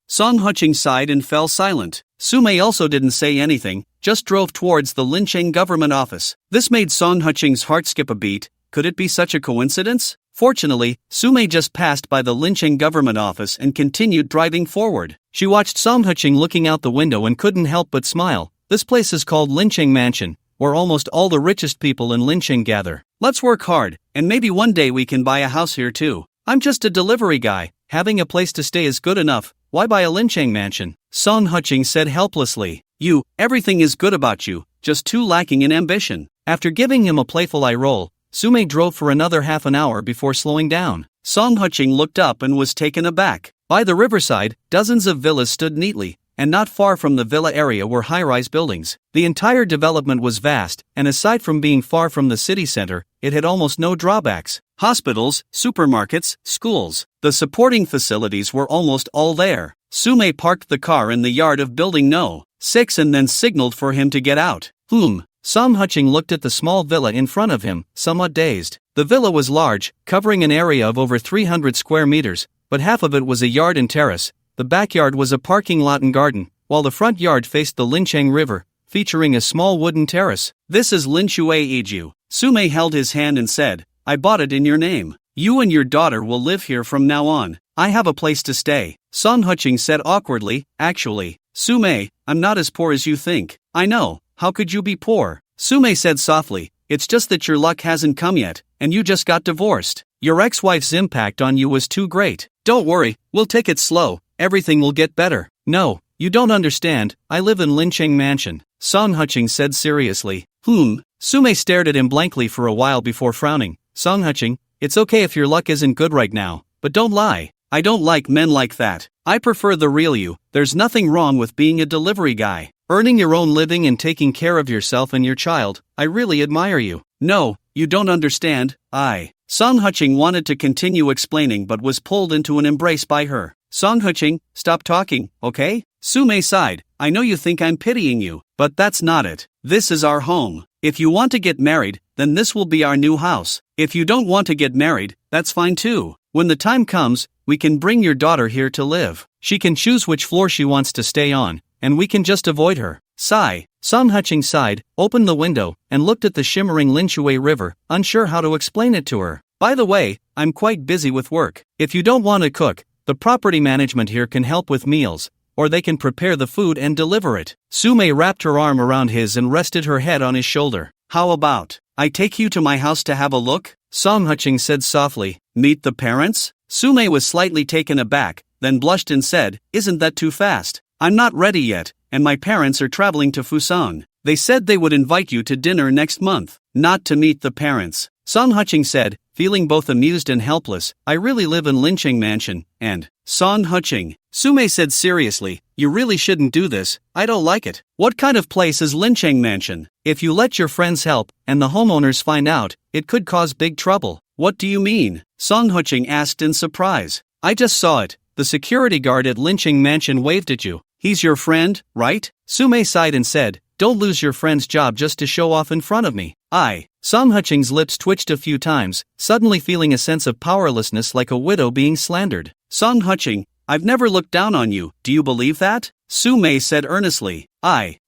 Song Huching sighed and fell silent. Su Mei also didn't say anything, just drove towards the Lincheng government office. This made Song Huching's heart skip a beat. Could it be such a coincidence? Fortunately, Su Mei just passed by the Lincheng government office and continued driving forward. She watched Song Huching looking out the window and couldn't help but smile. This place is called Lincheng Mansion, where almost all the richest people in Lincheng gather. Let's work hard, and maybe one day we can buy a house here too. I'm just a delivery guy. Having a place to stay is good enough. Why buy a Lincheng mansion? Song Huching said helplessly. Everything is good about you, just too lacking in ambition. After giving him a playful eye roll, Su Mei drove for another half an hour before slowing down. Song Huching looked up and was taken aback. By the riverside, dozens of villas stood neatly, and not far from the villa area were high-rise buildings. The entire development was vast, and aside from being far from the city center, it had almost no drawbacks. Hospitals, supermarkets, schools. The supporting facilities were almost all there. Su Mei parked the car in the yard of building No. 6 and then signaled for him to get out. Song Huching looked at the small villa in front of him, somewhat dazed. The villa was large, covering an area of over 300 square meters, but half of it was a yard and terrace. The backyard was a parking lot and garden, while the front yard faced the Lincheng River, featuring a small wooden terrace. This is Lin Shui Iju. Sume held his hand and said, I bought it in your name. You and your daughter will live here from now on. I have a place to stay. Son Huching said awkwardly, actually, Sume, I'm not as poor as you think. I know, how could you be poor? Sume said softly, it's just that your luck hasn't come yet, and you just got divorced. Your ex-wife's impact on you was too great. Don't worry, we'll take it slow, everything will get better. No, you don't understand, I live in Lincheng Mansion. Son Huching said seriously. Sume stared at him blankly for a while before frowning. Son Huching, it's okay if your luck isn't good right now, but don't lie. I don't like men like that. I prefer the real you. There's nothing wrong with being a delivery guy. Earning your own living and taking care of yourself and your child, I really admire you. No, you don't understand, Son Huching wanted to continue explaining but was pulled into an embrace by her. Son Huching, stop talking, okay? Sume sighed, I know you think I'm pitying you, but that's not it. This is our home. If you want to get married, then this will be our new house. If you don't want to get married, that's fine too. When the time comes, we can bring your daughter here to live. She can choose which floor she wants to stay on, and we can just avoid her. Sigh. Son Huching sighed, opened the window, and looked at the shimmering Linshui River, unsure how to explain it to her. By the way, I'm quite busy with work. If you don't want to cook, the property management here can help with meals, or they can prepare the food and deliver it. Sume wrapped her arm around his and rested her head on his shoulder. How about, I take you to my house to have a look? Son Huching said softly. Meet the parents? Sume was slightly taken aback, then blushed and said, isn't that too fast? I'm not ready yet, and my parents are traveling to Fusan. They said they would invite you to dinner next month. Not to meet the parents. Son Huching said, feeling both amused and helpless, I really live in Lincheng Mansion, and, Son Huching, Sume said seriously, you really shouldn't do this, I don't like it. What kind of place is Lincheng Mansion? If you let your friends help, and the homeowners find out, it could cause big trouble. What do you mean? Son Huching asked in surprise. I just saw it. The security guard at Lincheng Mansion waved at you. He's your friend, right? Sume sighed and said, don't lose your friend's job just to show off in front of me. Son Huching's lips twitched a few times, suddenly feeling a sense of powerlessness like a widow being slandered. Son Huching, I've never looked down on you, do you believe that? Sume said earnestly.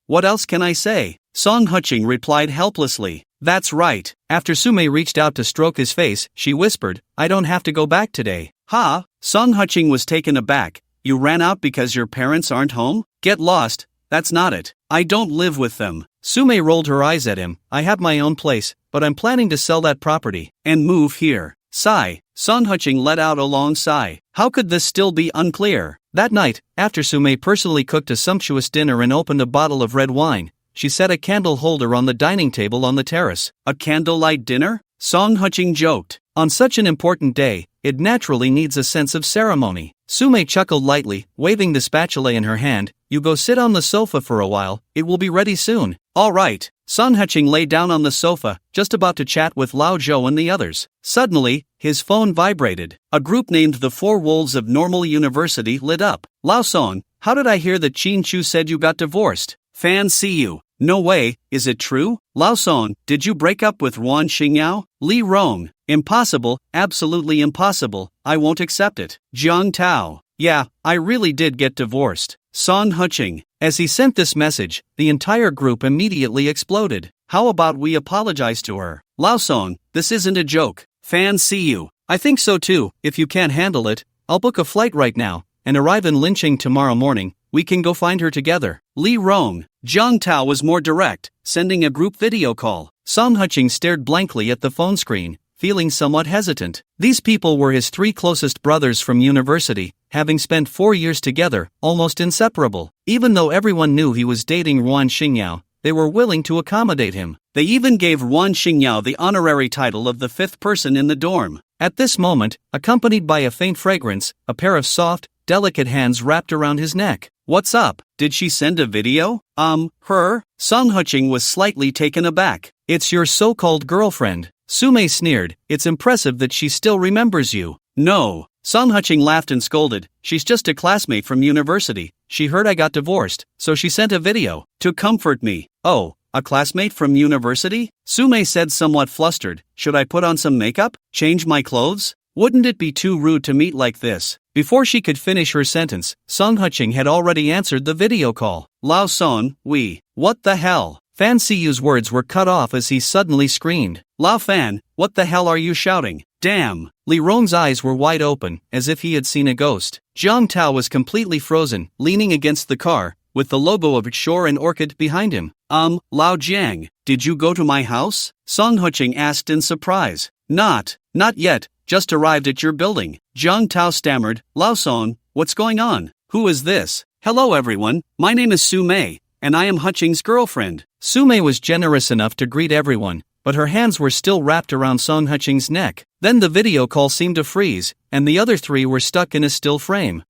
What else can I say? Son Huching replied helplessly. That's right. After Sume reached out to stroke his face, she whispered, I don't have to go back today. Ha? Son Huching was taken aback. You ran out because your parents aren't home? Get lost. That's not it. I don't live with them. Sume rolled her eyes at him. I have my own place, but I'm planning to sell that property and move here. Sigh. Son Huching let out a long sigh. How could this still be unclear? That night, after Sume personally cooked a sumptuous dinner and opened a bottle of red wine, she set a candle holder on the dining table on the terrace. A candlelight dinner? Son Huching joked. On such an important day, it naturally needs a sense of ceremony. Sume chuckled lightly, waving the spatula in her hand. You go sit on the sofa for a while, it will be ready soon. All right. Son Huching lay down on the sofa, just about to chat with Lao Zhou and the others. Suddenly, his phone vibrated. A group named the Four Wolves of Normal University lit up. Lao Song, how did I hear that Qin Chu said you got divorced? Fan see you. No way, is it true? Lao Song, did you break up with Wan Xingyao? Li Rong, impossible, absolutely impossible, I won't accept it. Jiang Tao, yeah, I really did get divorced. Son Huching. As he sent this message, the entire group immediately exploded. How about we apologize to her? Lao Song, this isn't a joke. Fan see you. I think so too. If you can't handle it, I'll book a flight right now and arrive in Lincheng tomorrow morning. We can go find her together. Li Rong. Jiang Tao was more direct, sending a group video call. Son Huching stared blankly at the phone screen, feeling somewhat hesitant. These people were his three closest brothers from university, having spent 4 years together, almost inseparable. Even though everyone knew he was dating Wan Xingyao, they were willing to accommodate him. They even gave Wan Xingyao the honorary title of the fifth person in the dorm. At this moment, accompanied by a faint fragrance, a pair of soft, delicate hands wrapped around his neck. What's up? Did she send a video? Her? Son Huching was slightly taken aback. It's your so-called girlfriend. Sume sneered. It's impressive that she still remembers you. No. Son Huching laughed and scolded. She's just a classmate from university. She heard I got divorced, so she sent a video to comfort me. Oh, a classmate from university? Sume said somewhat flustered. Should I put on some makeup? Change my clothes? Wouldn't it be too rude to meet like this? Before she could finish her sentence, Son Huching had already answered the video call. Lao Son, we. What the hell? Fan Siyu's words were cut off as he suddenly screamed. Lao Fan, what the hell are you shouting? Damn! Li Rong's eyes were wide open, as if he had seen a ghost. Jiang Tao was completely frozen, leaning against the car, with the logo of Shore and Orchid behind him. Lao Jiang, did you go to my house? Song Huqing asked in surprise. Not yet, just arrived at your building. Jiang Tao stammered. Lao Song, what's going on? Who is this? Hello everyone, my name is Su Mei, and I am Huqing's girlfriend. Su Mei was generous enough to greet everyone, but her hands were still wrapped around Song Huqing's neck. Then the video call seemed to freeze, and the other three were stuck in a still frame.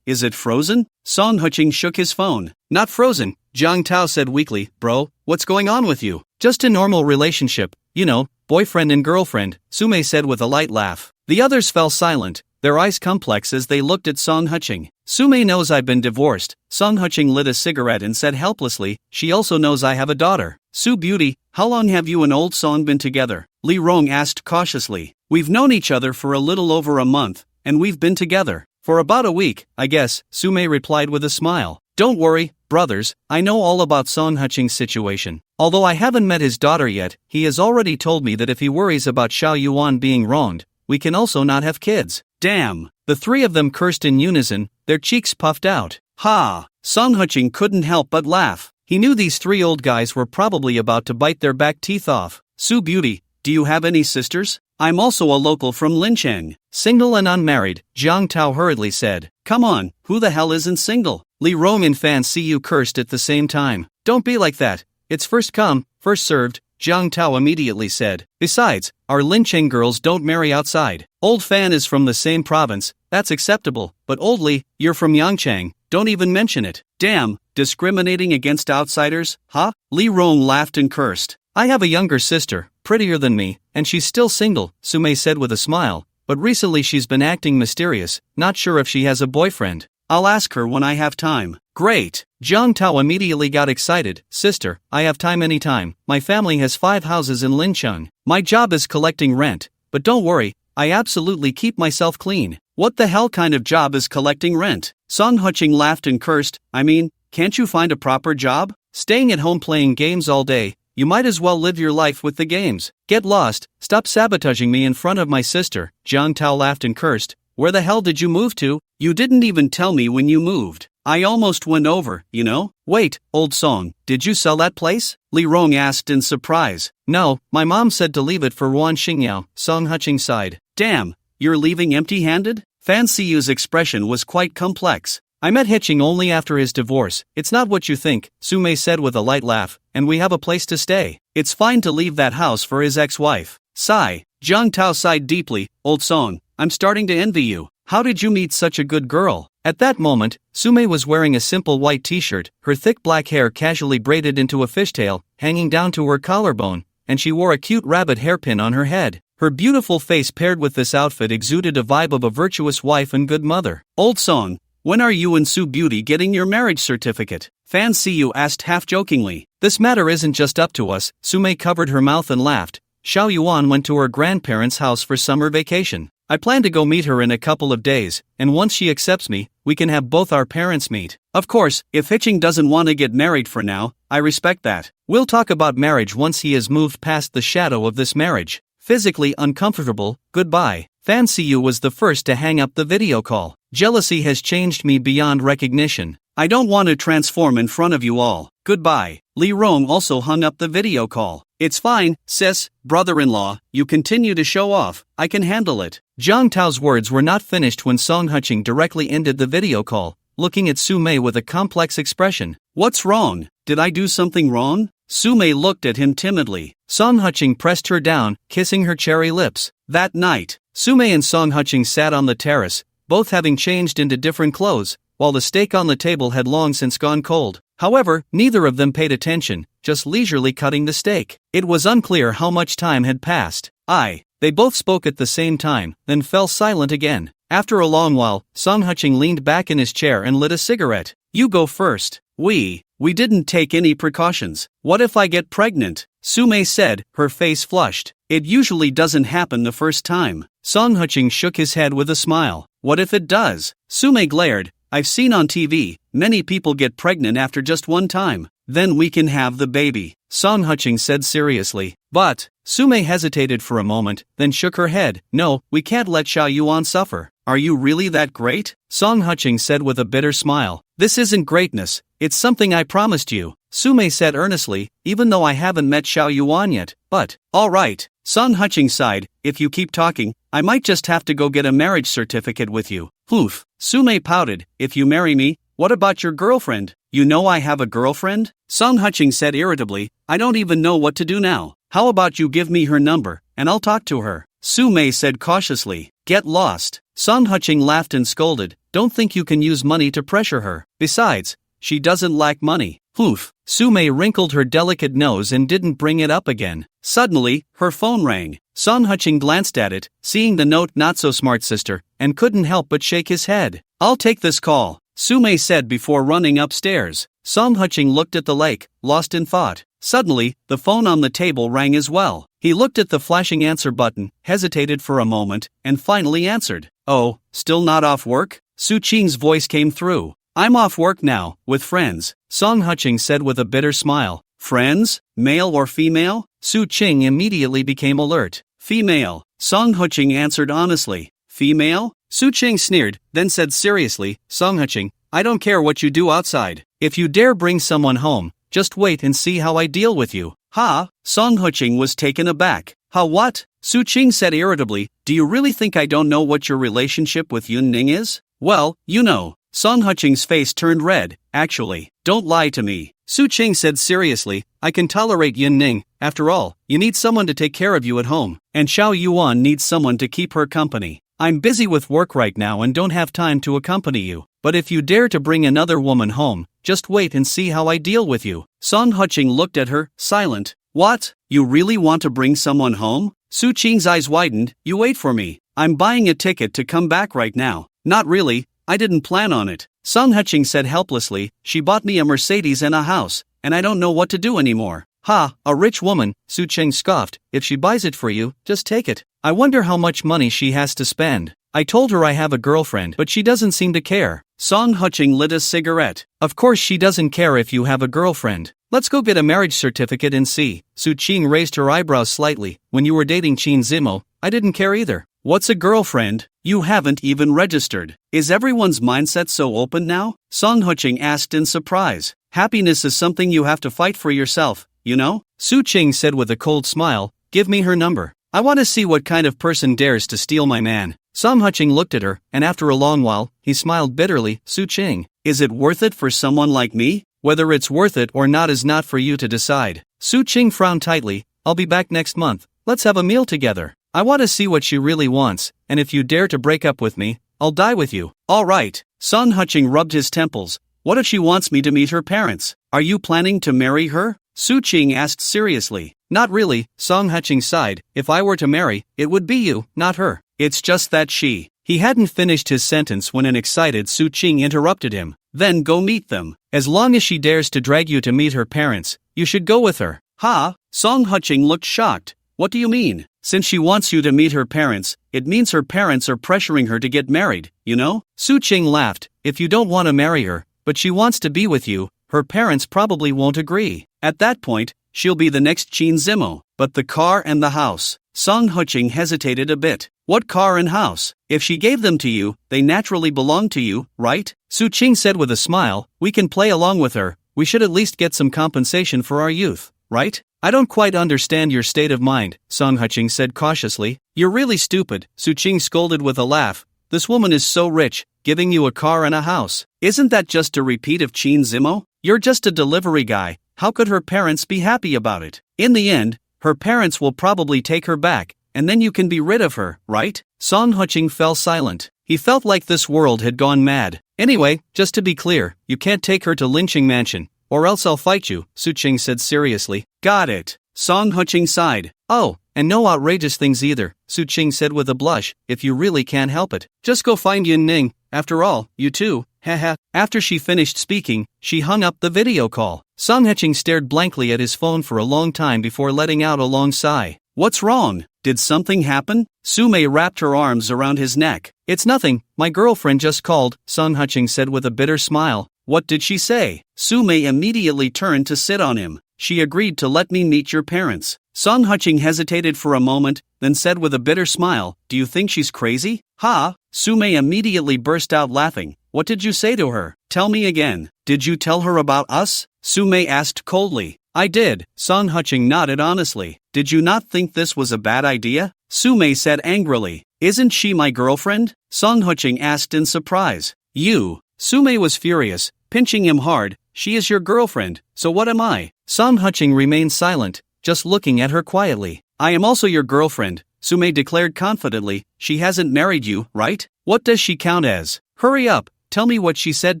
Is it frozen? Song Huqing shook his phone. Not frozen, Jiang Tao said weakly. Bro, what's going on with you? Just a normal relationship, you know, boyfriend and girlfriend, Su Mei said with a light laugh. The others fell silent, their eyes complex as they looked at Song Huqing. Su Mei knows I've been divorced. Song Huqing lit a cigarette and said helplessly, she also knows I have a daughter. Su Beauty, how long have you and old Song been together? Li Rong asked cautiously. We've known each other for a little over a month, and we've been together for about a week, I guess, Su Mei replied with a smile. Don't worry, brothers, I know all about Song Huqing's situation. Although I haven't met his daughter yet, he has already told me that if he worries about Xiao Yuan being wronged, we can also not have kids. Damn! The three of them cursed in unison, their cheeks puffed out. Ha! Song Huqing couldn't help but laugh. He knew these three old guys were probably about to bite their back teeth off. Su Beauty, do you have any sisters? I'm also a local from Lincheng. Single and unmarried, Jiang Tao hurriedly said. Come on, who the hell isn't single? Li Rong and Fan Siyu cursed at the same time. Don't be like that. It's first come, first served, Jiang Tao immediately said. Besides, our Lincheng girls don't marry outside. Old Fan is from the same province, that's acceptable, but Old Li, you're from Yangchang, don't even mention it. Damn, discriminating against outsiders, huh? Li Rong laughed and cursed. I have a younger sister, prettier than me, and she's still single, Su Mei said with a smile, but recently she's been acting mysterious, not sure if she has a boyfriend. I'll ask her when I have time. Great! Jiang Tao immediately got excited. Sister, I have time anytime. My family has 5 houses in Lincheng. My job is collecting rent, but don't worry, I absolutely keep myself clean. What the hell kind of job is collecting rent? Song Huqing laughed and cursed. I mean, can't you find a proper job? Staying at home playing games all day, you might as well live your life with the games. Get lost, stop sabotaging me in front of my sister. Jiang Tao laughed and cursed. Where the hell did you move to? You didn't even tell me when you moved. I almost went over, you know? Wait, old Song, did you sell that place? Li Rong asked in surprise. No, my mom said to leave it for Wan Xingyao, Song Huqing sighed. Damn, you're leaving empty-handed? Fan Siyu's expression was quite complex. I met Hitching only after his divorce. It's not what you think, Su Mei said with a light laugh, and we have a place to stay. It's fine to leave that house for his ex-wife. Sigh. Jiang Tao sighed deeply. Old Song, I'm starting to envy you. How did you meet such a good girl? At that moment, Su Mei was wearing a simple white t-shirt, her thick black hair casually braided into a fishtail, hanging down to her collarbone, and she wore a cute rabbit hairpin on her head. Her beautiful face paired with this outfit exuded a vibe of a virtuous wife and good mother. Old Song, when are you and Su Beauty getting your marriage certificate? Fan Siyu asked half-jokingly. This matter isn't just up to us, Su Mei covered her mouth and laughed. Xiao Yuan went to her grandparents' house for summer vacation. I plan to go meet her in a couple of days, and once she accepts me, we can have both our parents meet. Of course, if Hitching doesn't want to get married for now, I respect that. We'll talk about marriage once he has moved past the shadow of this marriage. Physically uncomfortable, goodbye. Fan Siyu was the first to hang up the video call. Jealousy has changed me beyond recognition. I don't want to transform in front of you all. Goodbye. Li Rong also hung up the video call. It's fine, sis, brother-in-law, you continue to show off, I can handle it. Jiang Tao's words were not finished when Song Huqing directly ended the video call, looking at Su Mei with a complex expression. What's wrong? Did I do something wrong? Su Mei looked at him timidly. Song Huqing pressed her down, kissing her cherry lips. That night, Su Mei and Song Huqing sat on the terrace, both having changed into different clothes, while the steak on the table had long since gone cold. However, neither of them paid attention, just leisurely cutting the steak. It was unclear how much time had passed. They both spoke at the same time, then fell silent again. After a long while, Song Huqing leaned back in his chair and lit a cigarette. You go first. We didn't take any precautions. What if I get pregnant? Su Mei said, her face flushed. It usually doesn't happen the first time. Song Huqing shook his head with a smile. What if it does? Su Mei glared. I've seen on TV, many people get pregnant after just one time. then we can have the baby, Song Huching said seriously. But, Sume hesitated for a moment, then shook her head. No, we can't let Xiao Yuan suffer. Are you really that great? Song Huching said with a bitter smile. This isn't greatness, it's something I promised you, Sume said earnestly, even though I haven't met Xiao Yuan yet. But, alright, Song Huching sighed, if you keep talking, I might just have to go get a marriage certificate with you. Poof. Sume pouted, if you marry me, what about your girlfriend? You know I have a girlfriend? Song Huching said irritably, I don't even know what to do now. How about you give me her number, and I'll talk to her? Sume said cautiously, get lost. Song Huching laughed and scolded, don't think you can use money to pressure her. Besides, she doesn't lack money. Poof. Sume wrinkled her delicate nose and didn't bring it up again. Suddenly, her phone rang. Song Huching glanced at it, seeing the note not so smart sister, and couldn't help but shake his head. I'll take this call, Sume said before running upstairs. Song Huching looked at the lake, lost in thought. Suddenly, the phone on the table rang as well. He looked at the flashing answer button, hesitated for a moment, and finally answered. Oh, still not off work? Su Qing's voice came through. I'm off work now, with friends, Song Huching said with a bitter smile. Friends? Male or female? Su Qing immediately became alert. Female, Song Huching answered honestly. Female? Su Qing sneered, then said seriously, Song Huching, I don't care what you do outside. If you dare bring someone home, just wait and see how I deal with you. Ha? Song Huching was taken aback. Ha what? Su Qing said irritably, do you really think I don't know what your relationship with Yun Ning is? Well, you know. Song Huching's face turned red. Actually, don't lie to me. Su Qing said seriously, I can tolerate Yun Ning. After all, you need someone to take care of you at home, and Xiao Yuan needs someone to keep her company. I'm busy with work right now and don't have time to accompany you. But if you dare to bring another woman home, just wait and see how I deal with you. Song Huching looked at her, silent. What? You really want to bring someone home? Su Qing's eyes widened. You wait for me. I'm buying a ticket to come back right now. Not really. I didn't plan on it. Song Huching said helplessly, she bought me a Mercedes and a house, and I don't know what to do anymore. Ha, a rich woman, Su Qing scoffed. If she buys it for you, just take it. I wonder how much money she has to spend. I told her I have a girlfriend, but she doesn't seem to care. Song Huching lit a cigarette. Of course she doesn't care if you have a girlfriend. Let's go get a marriage certificate and see. Su Qing raised her eyebrows slightly. When you were dating Qin Zimo, I didn't care either. What's a girlfriend? You haven't even registered. Is everyone's mindset so open now? Song Huching asked in surprise. Happiness is something you have to fight for yourself, you know? Su Qing said with a cold smile, give me her number. I want to see what kind of person dares to steal my man. Song Huching looked at her, and after a long while, he smiled bitterly. Su Qing, is it worth it for someone like me? Whether it's worth it or not is not for you to decide. Su Qing frowned tightly. I'll be back next month. Let's have a meal together. I want to see what she really wants, and if you dare to break up with me, I'll die with you. All right. Song Huching rubbed his temples. What if she wants me to meet her parents? Are you planning to marry her? Su Qing asked seriously. Not really, Song Huching sighed. If I were to marry, it would be you, not her. It's just that she. He hadn't finished his sentence when an excited Su Qing interrupted him. Then go meet them. As long as she dares to drag you to meet her parents, you should go with her. Ha? Song Huching looked shocked. What do you mean? Since she wants you to meet her parents, it means her parents are pressuring her to get married, you know? Su Qing laughed. If you don't want to marry her, but she wants to be with you, her parents probably won't agree. At that point, she'll be the next Qin Zimo. But the car and the house. Song Huching hesitated a bit. What car and house? If she gave them to you, they naturally belong to you, right? Su Qing said with a smile, we can play along with her. We should at least get some compensation for our youth, right? I don't quite understand your state of mind, Song Huching said cautiously. You're really stupid, Su Qing scolded with a laugh. This woman is so rich, giving you a car and a house. Isn't that just a repeat of Qin Zimo? You're just a delivery guy. How could her parents be happy about it? In the end, her parents will probably take her back, and then you can be rid of her, right? Song Huching fell silent. He felt like this world had gone mad. Anyway, just to be clear, you can't take her to Lynching Mansion, or else I'll fight you, Su Qing said seriously. Got it. Song Huching sighed. Oh, and no outrageous things either, Su Qing said with a blush. If you really can't help it, just go find Yun Ning. After all, you too. Haha. After she finished speaking, she hung up the video call. Song Huching stared blankly at his phone for a long time before letting out a long sigh. What's wrong? Did something happen? Sume wrapped her arms around his neck. It's nothing, my girlfriend just called, Song Huching said with a bitter smile. What did she say? Su Mei immediately turned to sit on him. She agreed to let me meet your parents. Song Huching hesitated for a moment, then said with a bitter smile, do you think she's crazy? Ha! Su Mei immediately burst out laughing. What did you say to her? Tell me again. Did you tell her about us? Su Mei asked coldly. I did. Song Huching nodded honestly. Did you not think this was a bad idea? Su Mei said angrily. Isn't she my girlfriend? Song Huching asked in surprise. You. Su Mei was furious, pinching him hard. She is your girlfriend, so what am I? Song Huching remained silent, just looking at her quietly. I am also your girlfriend, Su Mei declared confidently. She hasn't married you, right? What does she count as? Hurry up, tell me what she said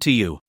to you.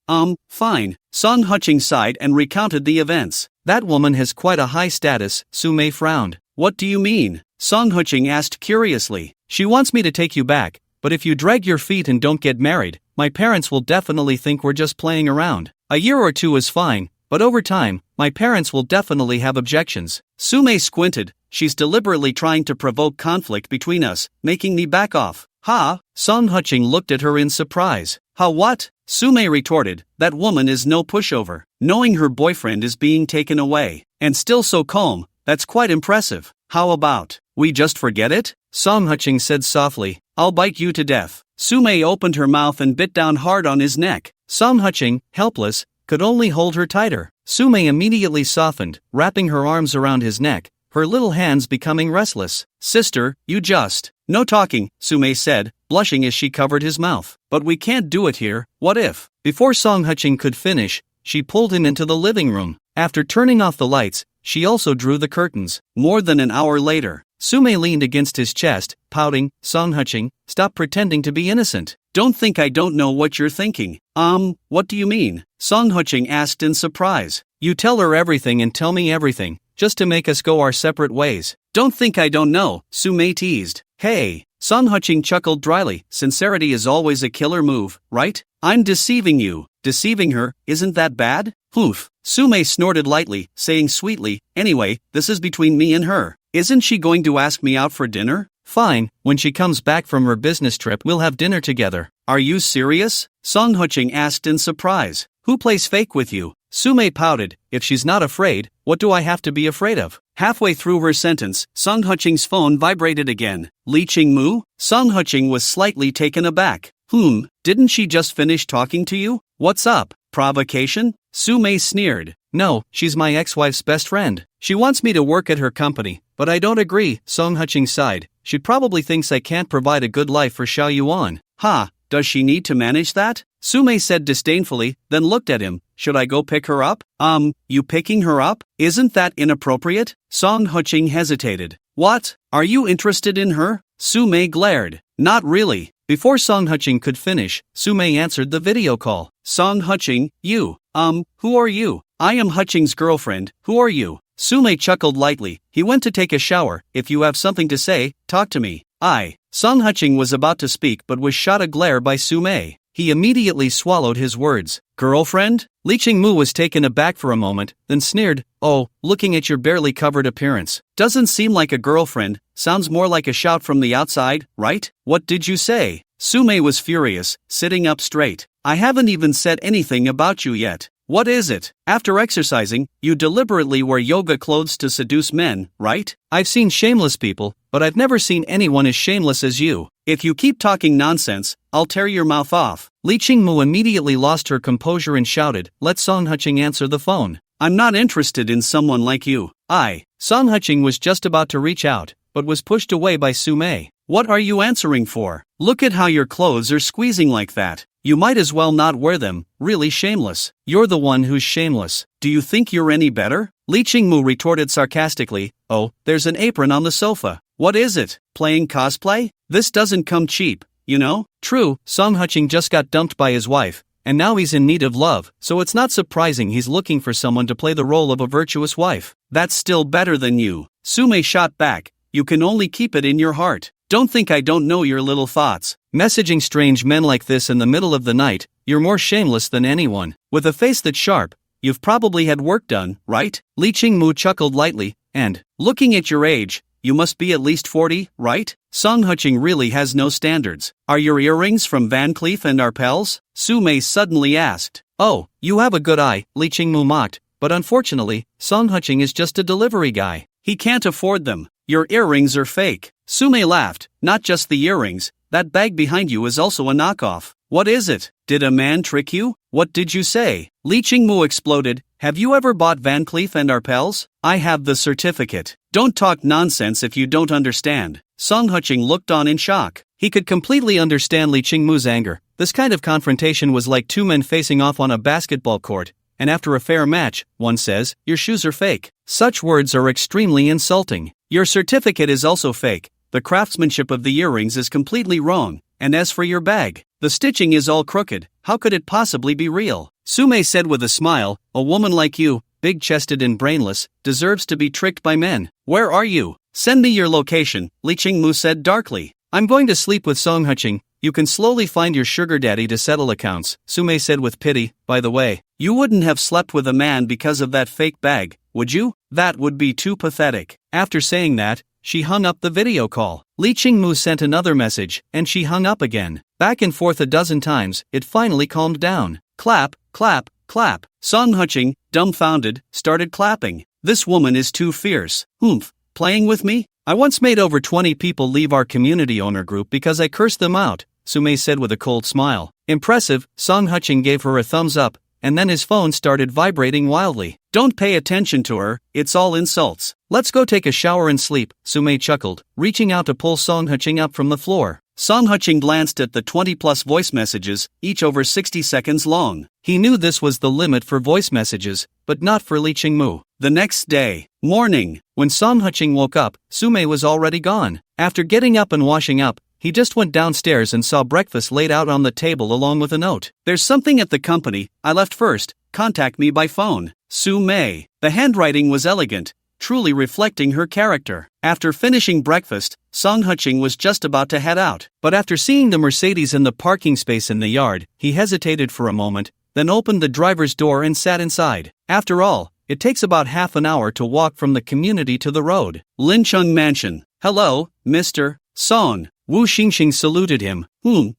Fine. Song Huching sighed and recounted the events. That woman has quite a high status, Su Mei frowned. What do you mean? Song Huching asked curiously. She wants me to take you back, but if you drag your feet and don't get married, my parents will definitely think we're just playing around. A year or two is fine, but over time, my parents will definitely have objections. Su Mei squinted. She's deliberately trying to provoke conflict between us, making me back off. Ha! Song Huching looked at her in surprise. Ha what? Su Mei retorted, that woman is no pushover. Knowing her boyfriend is being taken away, and still so calm, that's quite impressive. How about, we just forget it? Song Huching said softly, I'll bite you to death. Su Mei opened her mouth and bit down hard on his neck. Song Huching, helpless, could only hold her tighter. Su Mei immediately softened, wrapping her arms around his neck, her little hands becoming restless. Sister, you just. No talking, Su Mei said, blushing as she covered his mouth. But we can't do it here, what if? Before Song Huching could finish, she pulled him into the living room. After turning off the lights, she also drew the curtains. More than an hour later, Su Mei leaned against his chest, pouting. Song Huching, stop pretending to be innocent. Don't think I don't know what you're thinking. What do you mean? Song Huching asked in surprise. You tell her everything and tell me everything, just to make us go our separate ways. Don't think I don't know, Su Mei teased. Hey. Song Huching chuckled dryly. Sincerity is always a killer move, right? I'm deceiving you. Deceiving her, isn't that bad? Oof. Su Mei snorted lightly, saying sweetly, anyway, this is between me and her. Isn't she going to ask me out for dinner? Fine, when she comes back from her business trip we'll have dinner together. Are you serious? Song Huching asked in surprise. Who plays fake with you? Su Mei pouted. If she's not afraid, what do I have to be afraid of? Halfway through her sentence, Song Huching's phone vibrated again. Li Qingmu? Song Huching was slightly taken aback. Didn't she just finish talking to you? What's up? Provocation? Su Mei sneered. No, she's my ex-wife's best friend. She wants me to work at her company, but I don't agree, Song Huching sighed. She probably thinks I can't provide a good life for Xiao Yuan. Ha, does she need to manage that? Su Mei said disdainfully, then looked at him. Should I go pick her up? You picking her up? Isn't that inappropriate? Song Huching hesitated. What? Are you interested in her? Su Mei glared. Not really. Before Song Huching could finish, Su Mei answered the video call. Song Huching, you. Who are you? I am Huching's girlfriend. Who are you? Su Mei chuckled lightly. He went to take a shower. If you have something to say, talk to me. Song Huching was about to speak but was shot a glare by Su Mei. He immediately swallowed his words. Girlfriend? Li Qingmu was taken aback for a moment, then sneered. Oh, looking at your barely covered appearance. Doesn't seem like a girlfriend, sounds more like a shout from the outside, right? What did you say? Su Mei was furious, sitting up straight. I haven't even said anything about you yet. What is it? After exercising, you deliberately wear yoga clothes to seduce men, right? I've seen shameless people, but I've never seen anyone as shameless as you. If you keep talking nonsense, I'll tear your mouth off. Li Qingmu immediately lost her composure and shouted, let Song Huching answer the phone. I'm not interested in someone like you. Song Huching was just about to reach out, but was pushed away by Su Mei. What are you answering for? Look at how your clothes are squeezing like that. You might as well not wear them, really shameless. You're the one who's shameless. Do you think you're any better? Li Qingmu retorted sarcastically. Oh, there's an apron on the sofa. What is it? Playing cosplay? This doesn't come cheap, you know? True, Song Huching just got dumped by his wife, and now he's in need of love, so it's not surprising he's looking for someone to play the role of a virtuous wife. That's still better than you. Su Mei shot back. You can only keep it in your heart. Don't think I don't know your little thoughts. Messaging strange men like this in the middle of the night, you're more shameless than anyone. With a face that's sharp, you've probably had work done, right? Li Qingmu chuckled lightly, and, looking at your age, you must be at least 40, right? Song Huching really has no standards. Are your earrings from Van Cleef and Arpels? Su Mei suddenly asked. Oh, you have a good eye, Li Qingmu mocked, but unfortunately, Song Huching is just a delivery guy. He can't afford them. Your earrings are fake. Sume laughed. Not just the earrings, that bag behind you is also a knockoff. What is it? Did a man trick you? What did you say? Li Qingmu exploded. Have you ever bought Van Cleef and Arpels? I have the certificate. Don't talk nonsense if you don't understand. Song Huching looked on in shock. He could completely understand Li Qingmu's anger. This kind of confrontation was like two men facing off on a basketball court, and after a fair match, one says, your shoes are fake. Such words are extremely insulting. Your certificate is also fake. The craftsmanship of the earrings is completely wrong, and as for your bag, the stitching is all crooked. How could it possibly be real? Sume said with a smile, a woman like you, big-chested and brainless, deserves to be tricked by men. Where are you? Send me your location, Li Qingmu said darkly. I'm going to sleep with Song Huching. You can slowly find your sugar daddy to settle accounts, Sume said with pity. By the way, you wouldn't have slept with a man because of that fake bag, would you? That would be too pathetic. After saying that, she hung up the video call. Li Qingmu sent another message, and she hung up again. Back and forth a dozen times, it finally calmed down. Clap, clap, clap. Song Huching, dumbfounded, started clapping. This woman is too fierce. Oomph, playing with me? I once made over 20 people leave our community owner group because I cursed them out, Sume said with a cold smile. Impressive, Song Huching gave her a thumbs up, and then his phone started vibrating wildly. Don't pay attention to her, it's all insults. Let's go take a shower and sleep, Sume chuckled, reaching out to pull Song Huching up from the floor. Song Huching glanced at the 20-plus voice messages, each over 60 seconds long. He knew this was the limit for voice messages, but not for Li Qingmu. The next day, morning, when Song Huching woke up, Sume was already gone. After getting up and washing up, he just went downstairs and saw breakfast laid out on the table along with a note. There's something at the company, I left first, contact me by phone. Sume. The handwriting was elegant, truly reflecting her character. After finishing breakfast, Song Huching was just about to head out, but after seeing the Mercedes in the parking space in the yard, he hesitated for a moment, then opened the driver's door and sat inside. After all, it takes about half an hour to walk from the community to the road. Lincheng Mansion. Hello, Mr. Song. Wu Xingxing saluted him.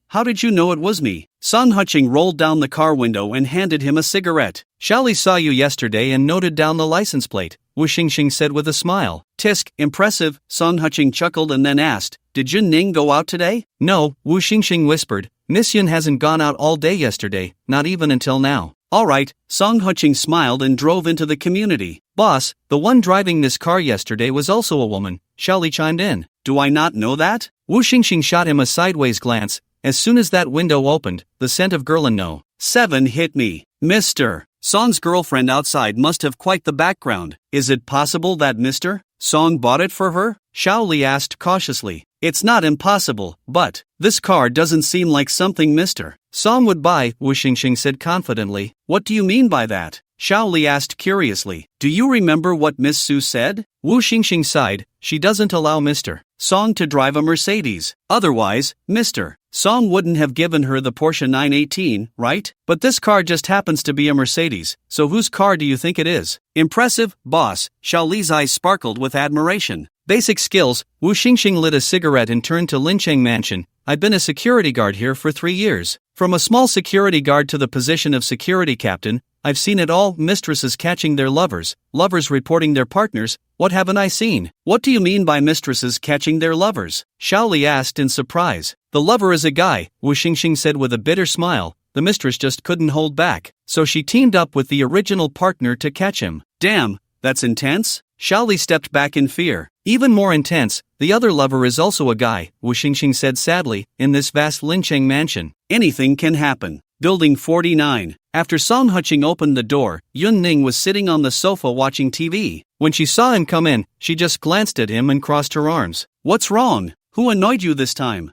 How did you know it was me? Song Huching rolled down the car window and handed him a cigarette. Shally saw you yesterday and noted down the license plate, Wu Xingxing said with a smile. Tisk, impressive, Song Huching chuckled and then asked, did Yun Ning go out today? No, Wu Xingxing whispered. Miss Yun hasn't gone out all day yesterday, not even until now. Alright, Song Huching smiled and drove into the community. Boss, the one driving this car yesterday was also a woman, Shally chimed in. Do I not know that? Wu Xingxing shot him a sideways glance. As soon as that window opened, the scent of Guerlain 7 hit me. Mr. Song's girlfriend outside must have quite the background. Is it possible that Mr. Song bought it for her? Xiao Li asked cautiously. It's not impossible, but this car doesn't seem like something Mr. Song would buy, Wu Xingxing said confidently. What do you mean by that? Xiao Li asked curiously. Do you remember what Miss Su said? Wu Xingxing sighed. She doesn't allow Mr. Song to drive a Mercedes. Otherwise, Mr. Song wouldn't have given her the Porsche 918, right? But this car just happens to be a Mercedes, so whose car do you think it is? Impressive, boss. Xiao Li's eyes sparkled with admiration. Basic skills. Wu Xingxing lit a cigarette and turned to Lincheng Mansion. I've been a security guard here for 3 years. From a small security guard to the position of security captain, I've seen it all. Mistresses catching their lovers, lovers reporting their partners. What haven't I seen? What do you mean by mistresses catching their lovers? Xiao Li asked in surprise. The lover is a guy, Wu Xingxing said with a bitter smile. The mistress just couldn't hold back, so she teamed up with the original partner to catch him. Damn, that's intense? Xiao Li stepped back in fear. Even more intense, the other lover is also a guy, Wu Xingxing said sadly, in this vast Lincheng mansion. Anything can happen. Building 49. After Song Huching opened the door, Yun Ning was sitting on the sofa watching TV. When she saw him come in, she just glanced at him and crossed her arms. What's wrong? Who annoyed you this time?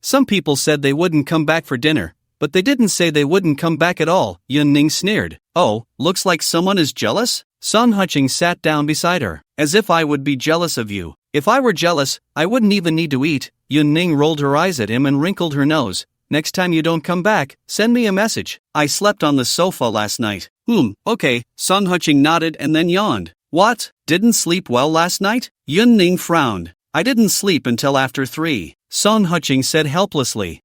Some people said they wouldn't come back for dinner, but they didn't say they wouldn't come back at all, Yun Ning sneered. Oh, looks like someone is jealous? Song Huching sat down beside her. As if I would be jealous of you. If I were jealous, I wouldn't even need to eat. Yun Ning rolled her eyes at him and wrinkled her nose. Next time you don't come back, send me a message. I slept on the sofa last night. Okay, Song Huching nodded and then yawned. What? Didn't sleep well last night? Yun Ning frowned. I didn't sleep until after 3. Song Huching said helplessly.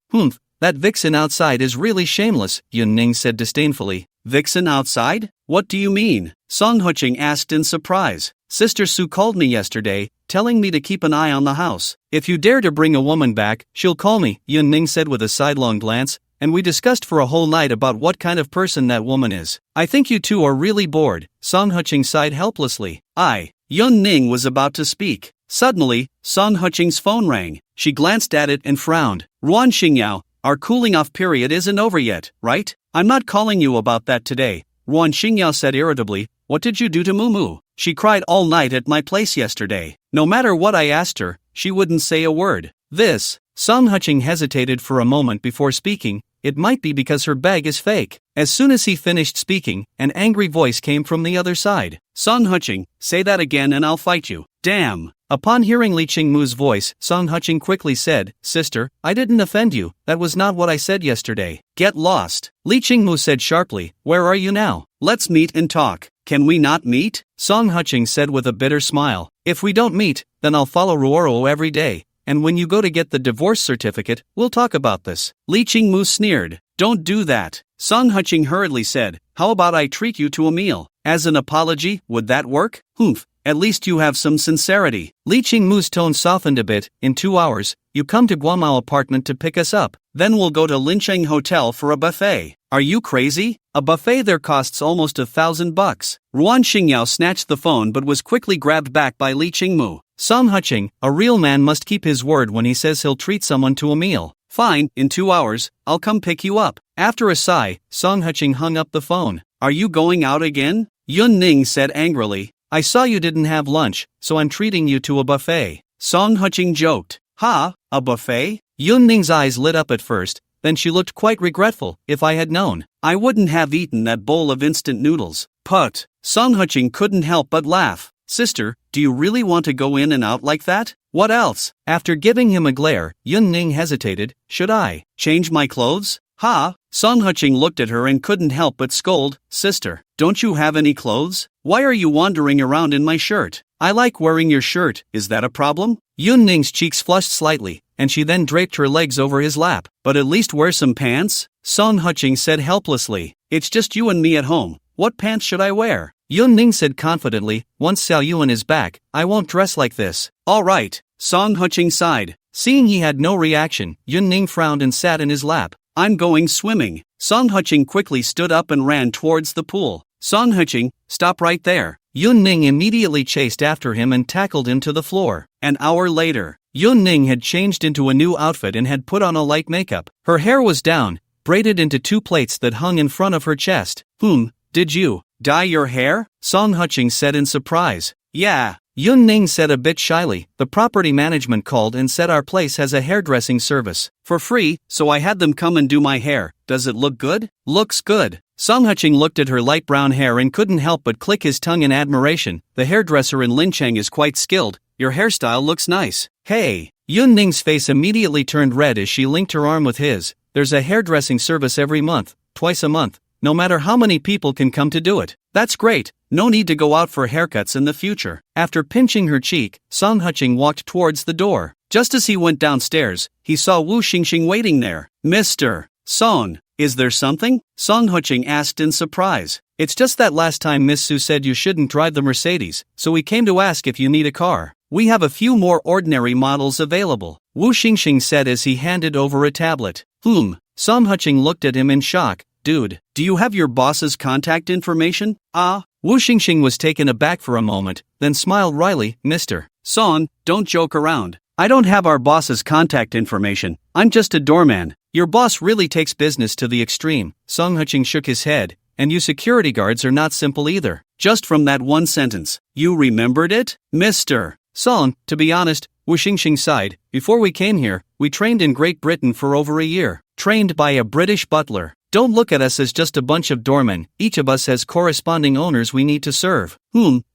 That vixen outside is really shameless, Yun Ning said disdainfully. Vixen outside? What do you mean? Song Huching asked in surprise. Sister Su called me yesterday, telling me to keep an eye on the house. If you dare to bring a woman back, she'll call me, Yun Ning said with a sidelong glance, and we discussed for a whole night about what kind of person that woman is. I think you two are really bored, Song Huching sighed helplessly. Yun Ning was about to speak. Suddenly, Song Huching's phone rang. She glanced at it and frowned. Ruan Xingyao, our cooling off period isn't over yet, right? I'm not calling you about that today, Ruan Xingyao said irritably. What did you do to Mumu? She cried all night at my place yesterday. No matter what I asked her, she wouldn't say a word. Song Huching hesitated for a moment before speaking. It might be because her bag is fake. As soon as he finished speaking, an angry voice came from the other side. Song Huching, say that again and I'll fight you. Damn. Upon hearing Li Qingmu's voice, Song Huching quickly said, Sister, I didn't offend you, that was not what I said yesterday. Get lost. Li Qingmu said sharply, where are you now? Let's meet and talk. Can we not meet? Song Huching said with a bitter smile. If we don't meet, then I'll follow Ruoro every day, and when you go to get the divorce certificate, we'll talk about this. Li Qingmu sneered. Don't do that. Song Huching hurriedly said, how about I treat you to a meal? As an apology, would that work? Humph. At least you have some sincerity. Li Qingmu's tone softened a bit. In 2 hours, you come to Guamao apartment to pick us up. Then we'll go to Lincheng Hotel for a buffet. Are you crazy? A buffet there costs almost $1,000. Ruan Xingyao snatched the phone but was quickly grabbed back by Li Qingmu. Song Huching, a real man must keep his word when he says he'll treat someone to a meal. Fine, in 2 hours, I'll come pick you up. After a sigh, Song Huching hung up the phone. Are you going out again? Yun Ning said angrily. I saw you didn't have lunch, so I'm treating you to a buffet. Song Huching joked. Ha, a buffet? Yun Ning's eyes lit up at first, then she looked quite regretful. If I had known, I wouldn't have eaten that bowl of instant noodles. Put. Song Huching couldn't help but laugh. Sister, do you really want to go in and out like that? What else? After giving him a glare, Yun Ning hesitated. Should I change my clothes? Ha! Song Huching looked at her and couldn't help but scold. Sister, don't you have any clothes? Why are you wandering around in my shirt? I like wearing your shirt, is that a problem? Yun Ning's cheeks flushed slightly, and she then draped her legs over his lap. But at least wear some pants? Song Huching said helplessly. It's just you and me at home. What pants should I wear? Yun Ning said confidently, once Xiao Yuan is back, I won't dress like this. All right. Song Huching sighed. Seeing he had no reaction, Yun Ning frowned and sat in his lap. I'm going swimming. Song Huching quickly stood up and ran towards the pool. Song Huching, stop right there. Yun Ning immediately chased after him and tackled him to the floor. An hour later, Yun Ning had changed into a new outfit and had put on a light makeup. Her hair was down, braided into 2 plaits that hung in front of her chest. Did you dye your hair? Song Huching said in surprise. Yeah. Yun Ning said a bit shyly. The property management called and said our place has a hairdressing service for free, so I had them come and do my hair. Does it look good? Looks good. Song Huching looked at her light brown hair and couldn't help but click his tongue in admiration. The hairdresser in Lincheng is quite skilled. Your hairstyle looks nice. Hey! Yun Ning's face immediately turned red as she linked her arm with his. There's a hairdressing service every month, twice a month. No matter how many people can come to do it. That's great. No need to go out for haircuts in the future. After pinching her cheek, Song Huching walked towards the door. Just as he went downstairs, he saw Wu Xingxing waiting there. Mr. Song, is there something? Song Huching asked in surprise. It's just that last time Miss Su said you shouldn't drive the Mercedes, so we came to ask if you need a car. We have a few more ordinary models available. Wu Xingxing said as he handed over a tablet. Song Huching looked at him in shock. Dude, do you have your boss's contact information? Wu Xingxing was taken aback for a moment, then smiled wryly. Mr. Song, don't joke around. I don't have our boss's contact information. I'm just a doorman. Your boss really takes business to the extreme. Song Huching shook his head. And you security guards are not simple either. Just from that one sentence, you remembered it? Mr. Song, to be honest, Wu Xingxing sighed. Before we came here, we trained in Great Britain for over a year. Trained by a British butler. Don't look at us as just a bunch of doormen. Each of us has corresponding owners we need to serve.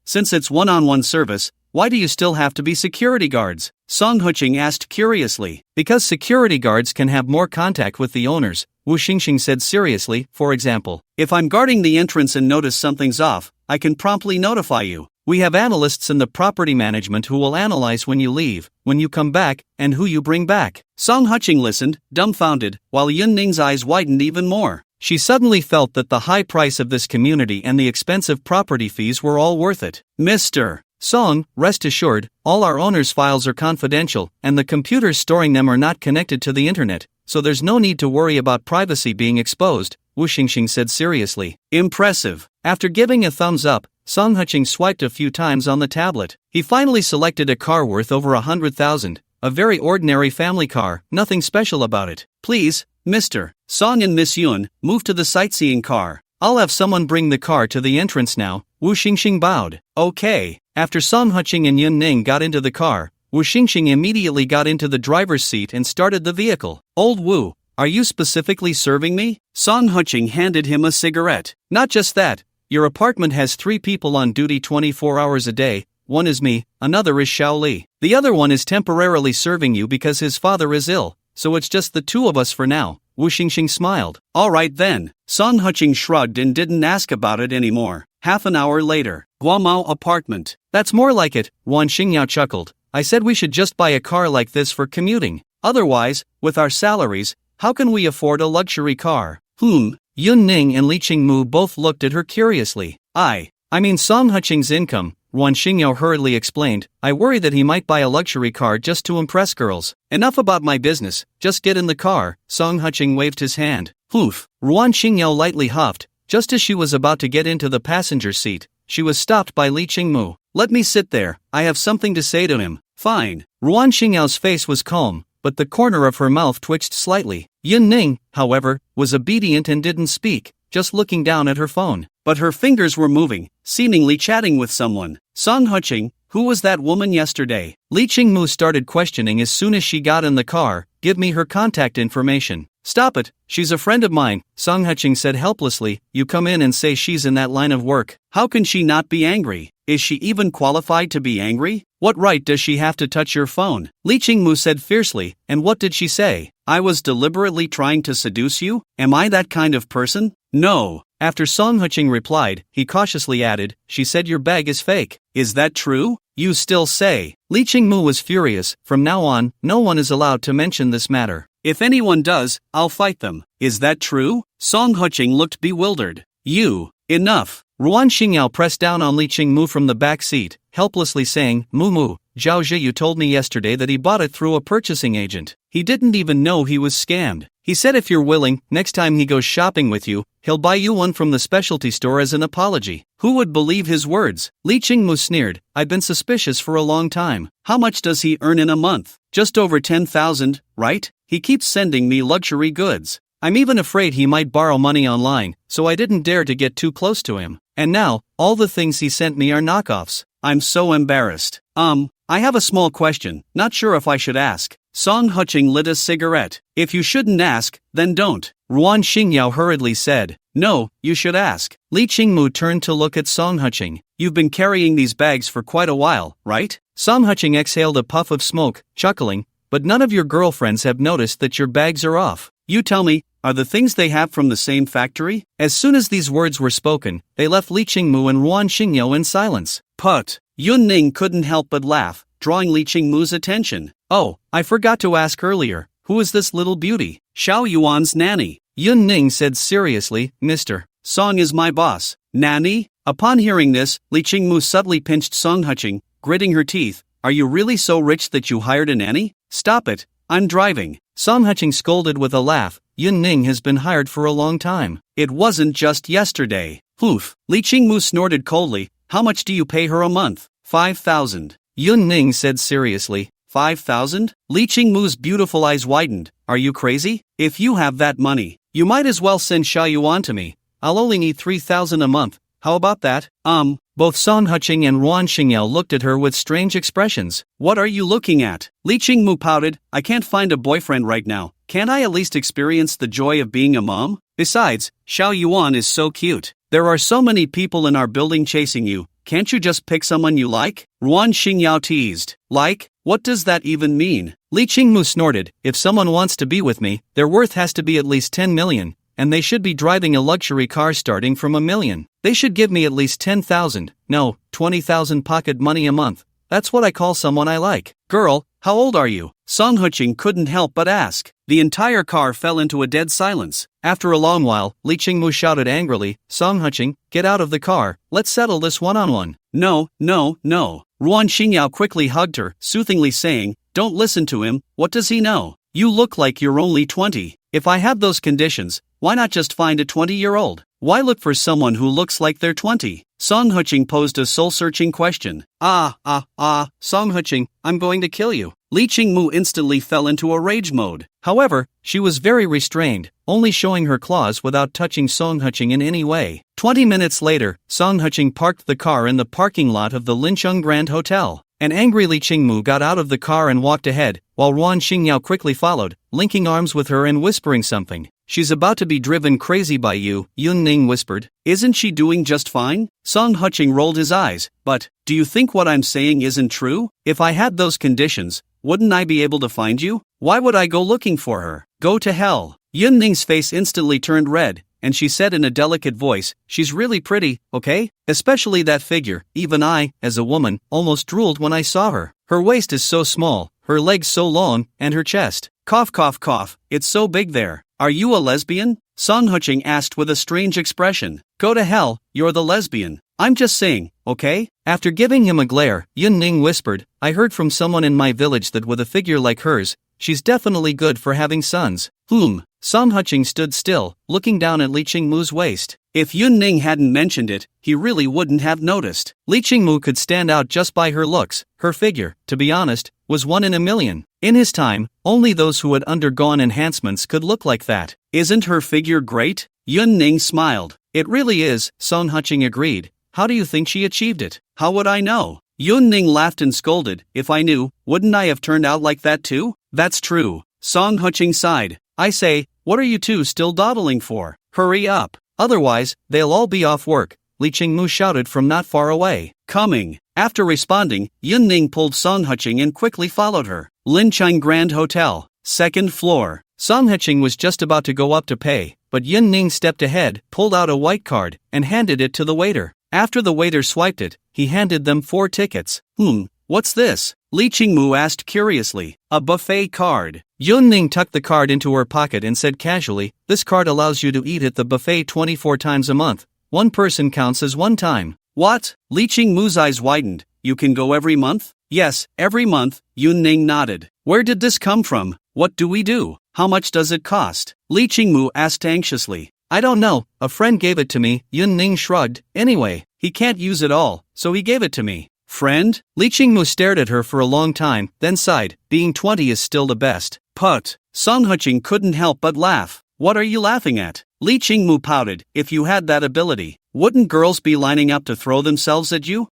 Since it's one-on-one service, why do you still have to be security guards? Song Huching asked curiously. Because security guards can have more contact with the owners, Wu Xingxing said seriously. For example, if I'm guarding the entrance and notice something's off, I can promptly notify you. We have analysts in the property management who will analyze when you leave, when you come back, and who you bring back. Song Huching listened, dumbfounded, while Yun Ning's eyes widened even more. She suddenly felt that the high price of this community and the expensive property fees were all worth it. Mr. Song, rest assured, all our owners' files are confidential, and the computers storing them are not connected to the internet, so there's no need to worry about privacy being exposed, Wu Xingxing said seriously. Impressive. After giving a thumbs up, Song Qing swiped a few times on the tablet. He finally selected a car worth over 100,000, a very ordinary family car, nothing special about it. Please, Mr. Song and Miss Yun, move to the sightseeing car. I'll have someone bring the car to the entrance now, Wu Xingxing bowed. Okay. After Song Qing and Yun Ning got into the car, Wu Xingxing immediately got into the driver's seat and started the vehicle. Old Wu, are you specifically serving me? Song Qing handed him a cigarette. Not just that, your apartment has 3 people on duty 24 hours a day, one is me, another is Xiao Li. The other one is temporarily serving you because his father is ill, so it's just the 2 of us for now, Wu Xingxing smiled. Alright then, Song Qing shrugged and didn't ask about it anymore. Half an hour later, Guamao apartment. That's more like it, Wan Xingyao chuckled. I said we should just buy a car like this for commuting. Otherwise, with our salaries, how can we afford a luxury car? Yun Ning and Li Qingmu both looked at her curiously. I mean Song Qing's income, Wan Xingyao hurriedly explained. I worry that he might buy a luxury car just to impress girls. Enough about my business, just get in the car, Song Qing waved his hand. Wan Xingyao lightly huffed. Just as she was about to get into the passenger seat, she was stopped by Li Qingmu. Let me sit there, I have something to say to him. Fine. Wan Xingyao's face was calm, but the corner of her mouth twitched slightly. Yun Ning, however, was obedient and didn't speak, just looking down at her phone. But her fingers were moving, seemingly chatting with someone. Song Qing, who was that woman yesterday? Li Qingmu started questioning as soon as she got in the car. Give me her contact information. Stop it, she's a friend of mine, Song Qing said helplessly. You come in and say she's in that line of work. How can she not be angry? Is she even qualified to be angry? What right does she have to touch your phone? Li Qingmu said fiercely. And what did she say? I was deliberately trying to seduce you? Am I that kind of person? No. After Song Qing replied, he cautiously added, she said your bag is fake. Is that true? You still say? Li Qingmu was furious. From now on, no one is allowed to mention this matter. If anyone does, I'll fight them. Is that true? Song Qing looked bewildered. Enough. Ruan Xingyao pressed down on Li Qingmu from the back seat, helplessly saying, Mu, Zhao Zhiyu told me yesterday that he bought it through a purchasing agent. He didn't even know he was scammed. He said if you're willing, next time he goes shopping with you, he'll buy you one from the specialty store as an apology. Who would believe his words? Li Qingmu sneered. I've been suspicious for a long time. How much does he earn in a month? Just over 10,000, right? He keeps sending me luxury goods. I'm even afraid he might borrow money online, so I didn't dare to get too close to him. And now, all the things he sent me are knockoffs. I'm so embarrassed. I have a small question, not sure if I should ask. Song Qing lit a cigarette. If you shouldn't ask, then don't. Ruan Xingyao hurriedly said. No, you should ask. Li Qingmu turned to look at Song Qing. You've been carrying these bags for quite a while, right? Song Qing exhaled a puff of smoke, chuckling. But none of your girlfriends have noticed that your bags are off. You tell me, are the things they have from the same factory? As soon as these words were spoken, they left Li Qingmu and Ruan Xingyao in silence. Yun Ning couldn't help but laugh, drawing Li Qingmu's attention. Oh, I forgot to ask earlier, who is this little beauty? Xiao Yuan's nanny. Yun Ning said seriously, Mr. Song is my boss. Nanny? Upon hearing this, Li Qingmu subtly pinched Song Qing, gritting her teeth. Are you really so rich that you hired a nanny? Stop it, I'm driving. Song Qing scolded with a laugh. Yun Ning has been hired for a long time. It wasn't just yesterday. Li Qingmu snorted coldly. How much do you pay her a month? 5,000. Yun Ning said seriously. 5,000? Li Qingmu's beautiful eyes widened. Are you crazy? If you have that money, you might as well send Xia Yuan to me. I'll only need 3,000 a month. How about that? Both Song Qing and Ruan Xingyao looked at her with strange expressions. What are you looking at? Li Qingmu pouted. I can't find a boyfriend right now. Can't I at least experience the joy of being a mom? Besides, Xiao Yuan is so cute. There are so many people in our building chasing you. Can't you just pick someone you like? Ruan Xingyao teased. Like? What does that even mean? Li Qingmu snorted. If someone wants to be with me, their worth has to be at least 10 million. And they should be driving a luxury car starting from $1 million. They should give me at least 10,000, no, 20,000 pocket money a month. that's what I call someone I like. Girl, how old are you? Song Qing couldn't help but ask. The entire car fell into a dead silence. After a long while, Li Qingmu shouted angrily, Song Qing, get out of the car, let's settle this one-on-one. No. Ruan Xingyao quickly hugged her, soothingly saying, don't listen to him, what does he know? You look like you're only 20. If I have those conditions, why not just find a 20-year-old? Why look for someone who looks like they're 20? Song Qing posed a soul-searching question. Song Qing, I'm going to kill you. Li Qingmu instantly fell into a rage mode. However, she was very restrained, only showing her claws without touching Song Qing in any way. 20 minutes later, Song Qing parked the car in the parking lot of the Lincheng Grand Hotel. An angry Li Qingmu got out of the car and walked ahead, while Ruan Xingyao quickly followed, linking arms with her and whispering something. She's about to be driven crazy by you, Yun Ning whispered. Isn't she doing just fine? Song Qing rolled his eyes. But, do you think what I'm saying isn't true? If I had those conditions, wouldn't I be able to find you? Why would I go looking for her? Go to hell. Yun Ning's face instantly turned red, and she said in a delicate voice, she's really pretty, okay? Especially that figure. Even I, as a woman, almost drooled when I saw her. Her waist is so small, her legs so long, and her chest. Cough, cough, cough, it's so big there. Are you a lesbian? Song Qing asked with a strange expression. Go to hell, you're the lesbian. I'm just saying, okay? After giving him a glare, Yun Ning whispered, I heard from someone in my village that with a figure like hers, she's definitely good for having sons. Song Qing stood still, looking down at Li Qingmu's waist. If Yun Ning hadn't mentioned it, he really wouldn't have noticed. Li Qingmu could stand out just by her looks. Her figure, to be honest, was 1 in a million. In his time, only those who had undergone enhancements could look like that. Isn't her figure great? Yun Ning smiled. It really is, Song Qing agreed. How do you think she achieved it? How would I know? Yun Ning laughed and scolded. If I knew, wouldn't I have turned out like that too? That's true. Song Qing sighed. I say, what are you two still dawdling for? Hurry up. Otherwise, they'll all be off work, Li Qingmu shouted from not far away. Coming. After responding, Yun Ning pulled Song Qing and quickly followed her. Lincheng Grand Hotel, 2nd floor. Song Qing was just about to go up to pay, but Yun Ning stepped ahead, pulled out a white card, and handed it to the waiter. After the waiter swiped it, he handed them 4 tickets. What's this? Li Qingmu asked curiously. A buffet card. Yun Ning tucked the card into her pocket and said casually, this card allows you to eat at the buffet 24 times a month. One person counts as one time. What? Li Qingmu's eyes widened. You can go every month? Yes, every month, Yun Ning nodded. Where did this come from? What do we do? How much does it cost? Li Qingmu asked anxiously. I don't know, a friend gave it to me, Yun Ning shrugged. Anyway, he can't use it all, so he gave it to me. Friend? Li Qingmu stared at her for a long time, then sighed, being 20 is still the best. Put. Song Qing couldn't help but laugh. What are you laughing at? Li Qingmu pouted. If you had that ability, wouldn't girls be lining up to throw themselves at you?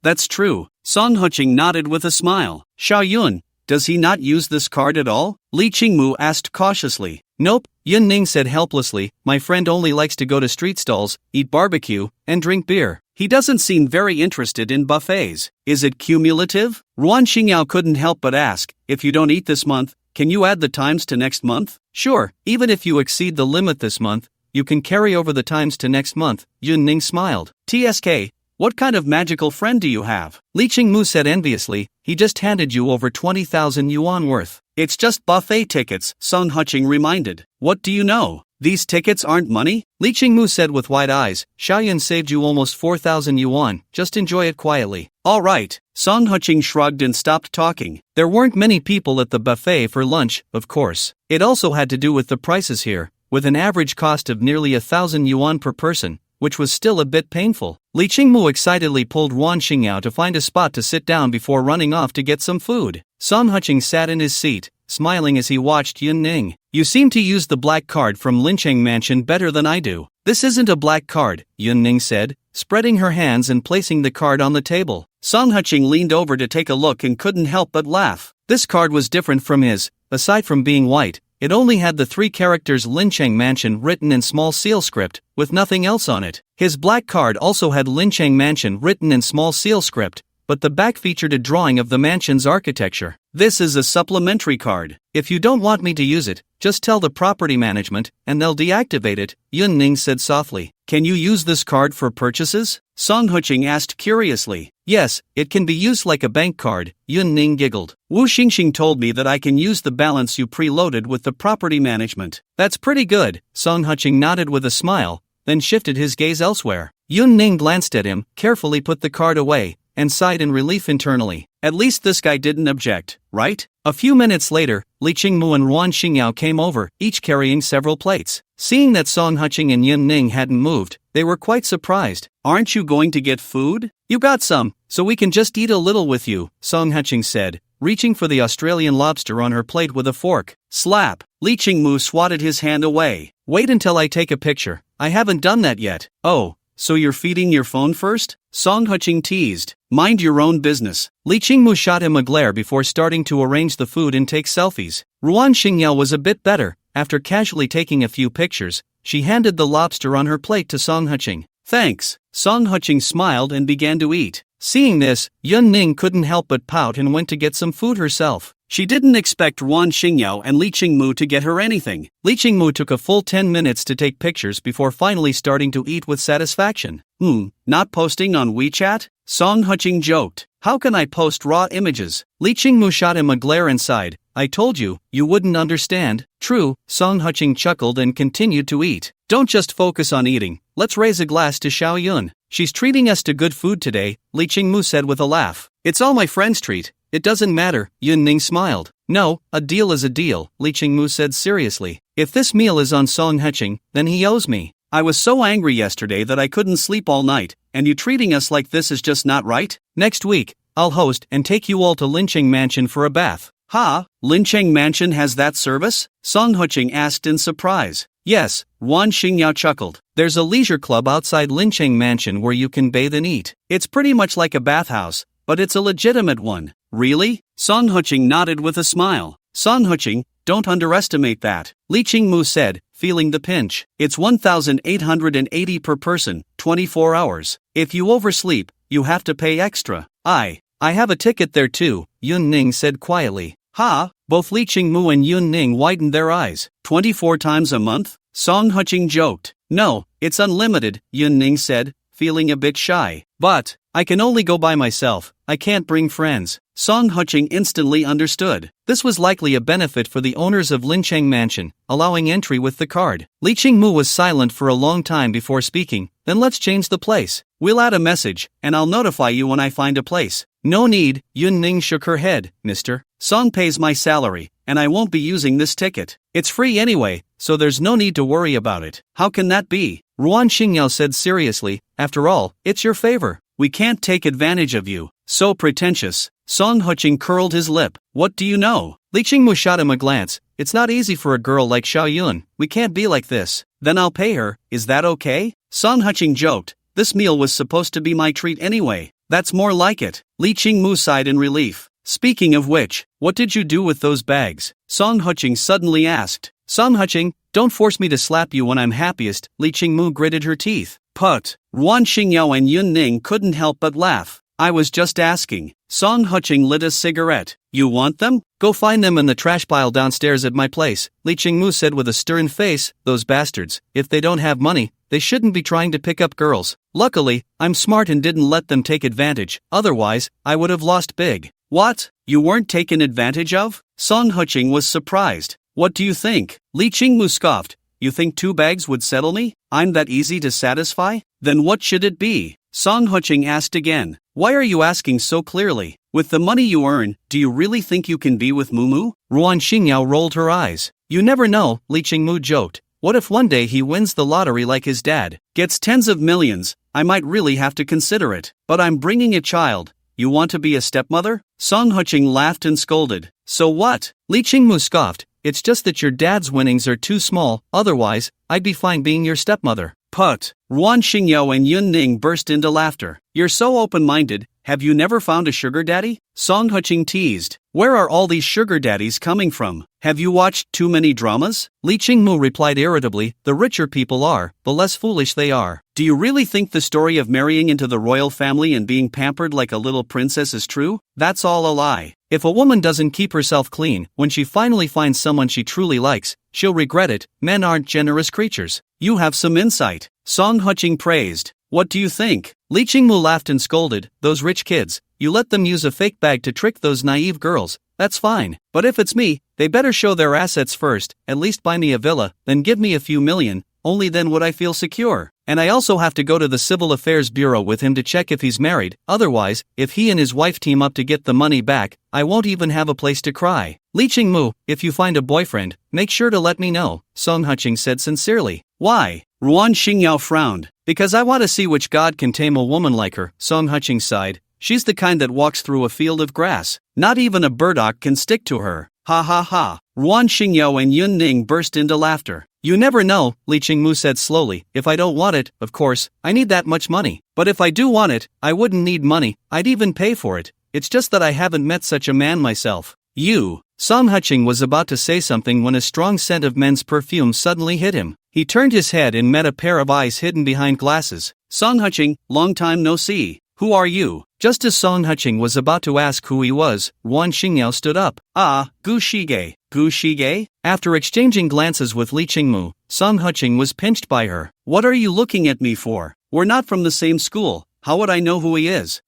That's true. Song Qing nodded with a smile. Xiao Yun, does he not use this card at all? Li Qingmu asked cautiously. Nope, Yun Ning said helplessly. My friend only likes to go to street stalls, eat barbecue, and drink beer. He doesn't seem very interested in buffets. Is it cumulative? Ruan Xingyao couldn't help but ask, if you don't eat this month, can you add the times to next month? Sure, even if you exceed the limit this month, you can carry over the times to next month, Yun Ning smiled. TSK, what kind of magical friend do you have? Li Qingmu said enviously, he just handed you over 20,000 yuan worth. It's just buffet tickets, Song Qing reminded. What do you know? These tickets aren't money? Li Qingmu said with wide eyes. Xiaoyun saved you almost 4,000 yuan, just enjoy it quietly. Alright. Song Qing shrugged and stopped talking. There weren't many people at the buffet for lunch, of course. It also had to do with the prices here, with an average cost of nearly 1,000 yuan per person, which was still a bit painful. Li Qingmu excitedly pulled Ruan Xingyao to find a spot to sit down before running off to get some food. Song Qing sat in his seat, smiling as he watched Yun Ning. You seem to use the black card from Lincheng Mansion better than I do. This isn't a black card, Yun Ning said, spreading her hands and placing the card on the table. Song Qing leaned over to take a look and couldn't help but laugh. This card was different from his. Aside from being white, it only had the 3 characters Lincheng Mansion written in small seal script, with nothing else on it. His black card also had Lincheng Mansion written in small seal script, but the back featured a drawing of the mansion's architecture. This is a supplementary card. If you don't want me to use it, just tell the property management, and they'll deactivate it, Yun Ning said softly. Can you use this card for purchases? Song Qing asked curiously. Yes, it can be used like a bank card, Yun Ning giggled. Wu Xingxing told me that I can use the balance you preloaded with the property management. That's pretty good, Song Qing nodded with a smile, then shifted his gaze elsewhere. Yun Ning glanced at him, carefully put the card away, and sighed in relief internally. At least this guy didn't object, right? A few minutes later, Li Qingmu and Ruan Xingyao came over, each carrying several plates. Seeing that Song Qing and Yun Ning hadn't moved, they were quite surprised. Aren't you going to get food? You got some, so we can just eat a little with you, Song Qing said, reaching for the Australian lobster on her plate with a fork. Slap! Li Qingmu swatted his hand away. Wait until I take a picture. I haven't done that yet. Oh, so you're feeding your phone first? Song Qing teased. Mind your own business. Li Qingmu shot him a glare before starting to arrange the food and take selfies. Ruan Xingyao was a bit better. After casually taking a few pictures, she handed the lobster on her plate to Song Qing. Thanks. Song Qing smiled and began to eat. Seeing this, Yun Ning couldn't help but pout and went to get some food herself. She didn't expect Ruan Xingyao and Li Qingmu to get her anything. Li Qingmu took a full 10 minutes to take pictures before finally starting to eat with satisfaction. Not posting on WeChat? Song Qing joked. How can I post raw images? Li Qingmu shot him a glare and sighed. I told you, you wouldn't understand. True, Song Qing chuckled and continued to eat. Don't just focus on eating. Let's raise a glass to Xiao Yun. She's treating us to good food today, Li Qingmu said with a laugh. It's all my friend's treat. It doesn't matter, Yun Ning smiled. No, a deal is a deal, Li Qingmu said seriously. If this meal is on Song Qing, then he owes me. I was so angry yesterday that I couldn't sleep all night, and you treating us like this is just not right. Next week, I'll host and take you all to Lincheng Mansion for a bath. Ha, Lincheng Mansion has that service? Song Qing asked in surprise. Yes, Ruan Xingyao chuckled. There's a leisure club outside Lincheng Mansion where you can bathe and eat. It's pretty much like a bathhouse, but it's a legitimate one. Really? Song Qing nodded with a smile. Song Qing, don't underestimate that, Li Qingmu said, feeling the pinch. It's 1,880 per person, 24 hours. If you oversleep, you have to pay extra. I have a ticket there too, Yun Ning said quietly. Ha, both Li Qingmu and Yun Ning widened their eyes. 24 times a month? Song Qing joked. No, it's unlimited, Yun Ning said, feeling a bit shy. But I can only go by myself. I can't bring friends. Song Qing instantly understood. This was likely a benefit for the owners of Lincheng Mansion, allowing entry with the card. Li Qingmu was silent for a long time before speaking. Then let's change the place. We'll add a message, and I'll notify you when I find a place. No need, Yun Ning shook her head. Mister, Song pays my salary, and I won't be using this ticket. It's free anyway, so there's no need to worry about it. How can that be? Ruan Xingyao said seriously. After all, it's your favor. We can't take advantage of you. So pretentious. Song Qing curled his lip. What do you know? Li Qingmu shot him a glance. It's not easy for a girl like Xiao Yun. We can't be like this. Then I'll pay her. Is that okay? Song Qing joked. This meal was supposed to be my treat anyway. That's more like it. Li Qingmu sighed in relief. Speaking of which, what did you do with those bags? Song Qing suddenly asked. Song Qing, don't force me to slap you when I'm happiest, Li Qingmu gritted her teeth. Put. Ruan Xingyao and Yun Ning couldn't help but laugh. I was just asking. Song Qing lit a cigarette. You want them? Go find them in the trash pile downstairs at my place, Li Qingmu said with a stern face. Those bastards, if they don't have money, they shouldn't be trying to pick up girls. Luckily, I'm smart and didn't let them take advantage, otherwise, I would have lost big. What? You weren't taken advantage of? Song Qing was surprised. What do you think? Li Qingmu scoffed. You think 2 bags would settle me? I'm that easy to satisfy? Then what should it be? Song Qing asked again. Why are you asking so clearly? With the money you earn, do you really think you can be with Mumu? Ruan Xingyao rolled her eyes. You never know, Li Qingmu joked. What if one day he wins the lottery like his dad? Gets tens of millions, I might really have to consider it. But I'm bringing a child. You want to be a stepmother? Song Qing laughed and scolded. So what? Li Qingmu scoffed. It's just that your dad's winnings are too small, otherwise, I'd be fine being your stepmother. Put. Ruan Xingyao and Yun Ning burst into laughter. You're so open-minded, have you never found a sugar daddy? Song Qing teased. Where are all these sugar daddies coming from? Have you watched too many dramas? Li Qingmu replied irritably, the richer people are, the less foolish they are. Do you really think the story of marrying into the royal family and being pampered like a little princess is true? That's all a lie. If a woman doesn't keep herself clean, when she finally finds someone she truly likes, she'll regret it. Men aren't generous creatures. You have some insight. Song Qing praised. What do you think? Li Qingmu laughed and scolded, those rich kids, you let them use a fake bag to trick those naive girls, that's fine. But if it's me, they better show their assets first, at least buy me a villa, then give me a few million, only then would I feel secure. And I also have to go to the Civil Affairs Bureau with him to check if he's married, otherwise, if he and his wife team up to get the money back, I won't even have a place to cry. Li Qingmu, if you find a boyfriend, make sure to let me know, Song Huqing said sincerely. Why? Ruan Xingyao frowned. Because I want to see which god can tame a woman like her, Song Huqing sighed. She's the kind that walks through a field of grass. Not even a burdock can stick to her. Ha ha ha. Ruan Xingyao and Yun Ning burst into laughter. You never know, Li Qingmu said slowly, if I don't want it, of course, I need that much money. But if I do want it, I wouldn't need money, I'd even pay for it. It's just that I haven't met such a man myself. You. Song Huqing was about to say something when a strong scent of men's perfume suddenly hit him. He turned his head and met a pair of eyes hidden behind glasses. Song Huqing, long time no see. Who are you? Just as Song Huqing was about to ask who he was, Ruan Xingyao stood up. Ah, Gu Shige. Gu Shige? After exchanging glances with Li Qingmu, Song Huqing was pinched by her. What are you looking at me for? We're not from the same school. How would I know who he is?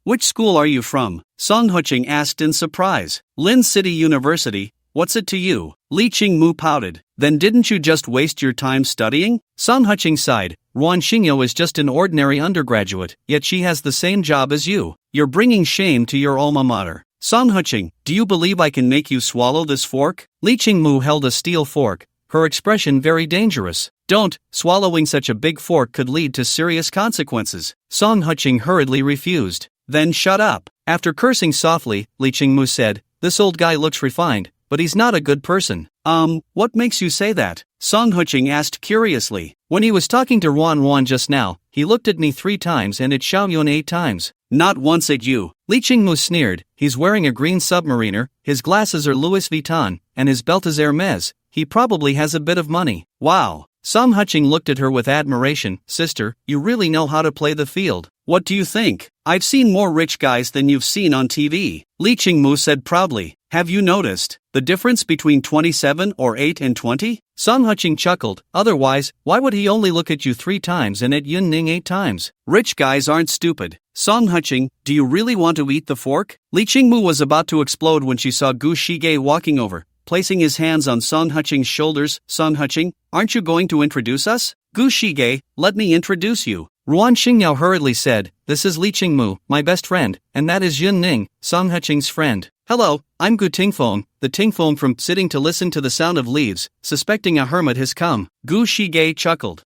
Which school are you from? Song Huqing asked in surprise. Lin City University. What's it to you? Li Qingmu pouted. Then didn't you just waste your time studying? Song Huqing sighed. Ruan Xingyao is just an ordinary undergraduate, yet she has the same job as you. You're bringing shame to your alma mater. Song Huqing, do you believe I can make you swallow this fork? Li Qingmu held a steel fork, her expression very dangerous. Don't, swallowing such a big fork could lead to serious consequences. Song Huqing hurriedly refused. Then shut up. After cursing softly, Li Qingmu said, this old guy looks refined, but he's not a good person. What makes you say that? Song Huqing asked curiously. When he was talking to Ruan just now, he looked at me 3 times and at Xiaoyun 8 times. Not once at you. Li Qingmu sneered. He's wearing a green submariner, his glasses are Louis Vuitton, and his belt is Hermes. He probably has a bit of money. Wow. Song Huqing looked at her with admiration. Sister, you really know how to play the field. What do you think? I've seen more rich guys than you've seen on TV. Li Qingmu said proudly. Have you noticed the difference between 27 or 8 and 20? Song Huqing chuckled. Otherwise, why would he only look at you 3 times and at Yun Ning 8 times? Rich guys aren't stupid. Song Huqing, do you really want to eat the fork? Li Qingmu was about to explode when she saw Gu Shige walking over, placing his hands on Song Huqing's shoulders. Song Huqing, aren't you going to introduce us? Gu Shige, let me introduce you. Ruan Xingyao hurriedly said, this is Li Qingmu, my best friend, and that is Yun Ning, Song Huqing's friend. Hello, I'm Gu Tingfeng, the Tingfeng from sitting to listen to the sound of leaves, suspecting a hermit has come. Gu Shige chuckled.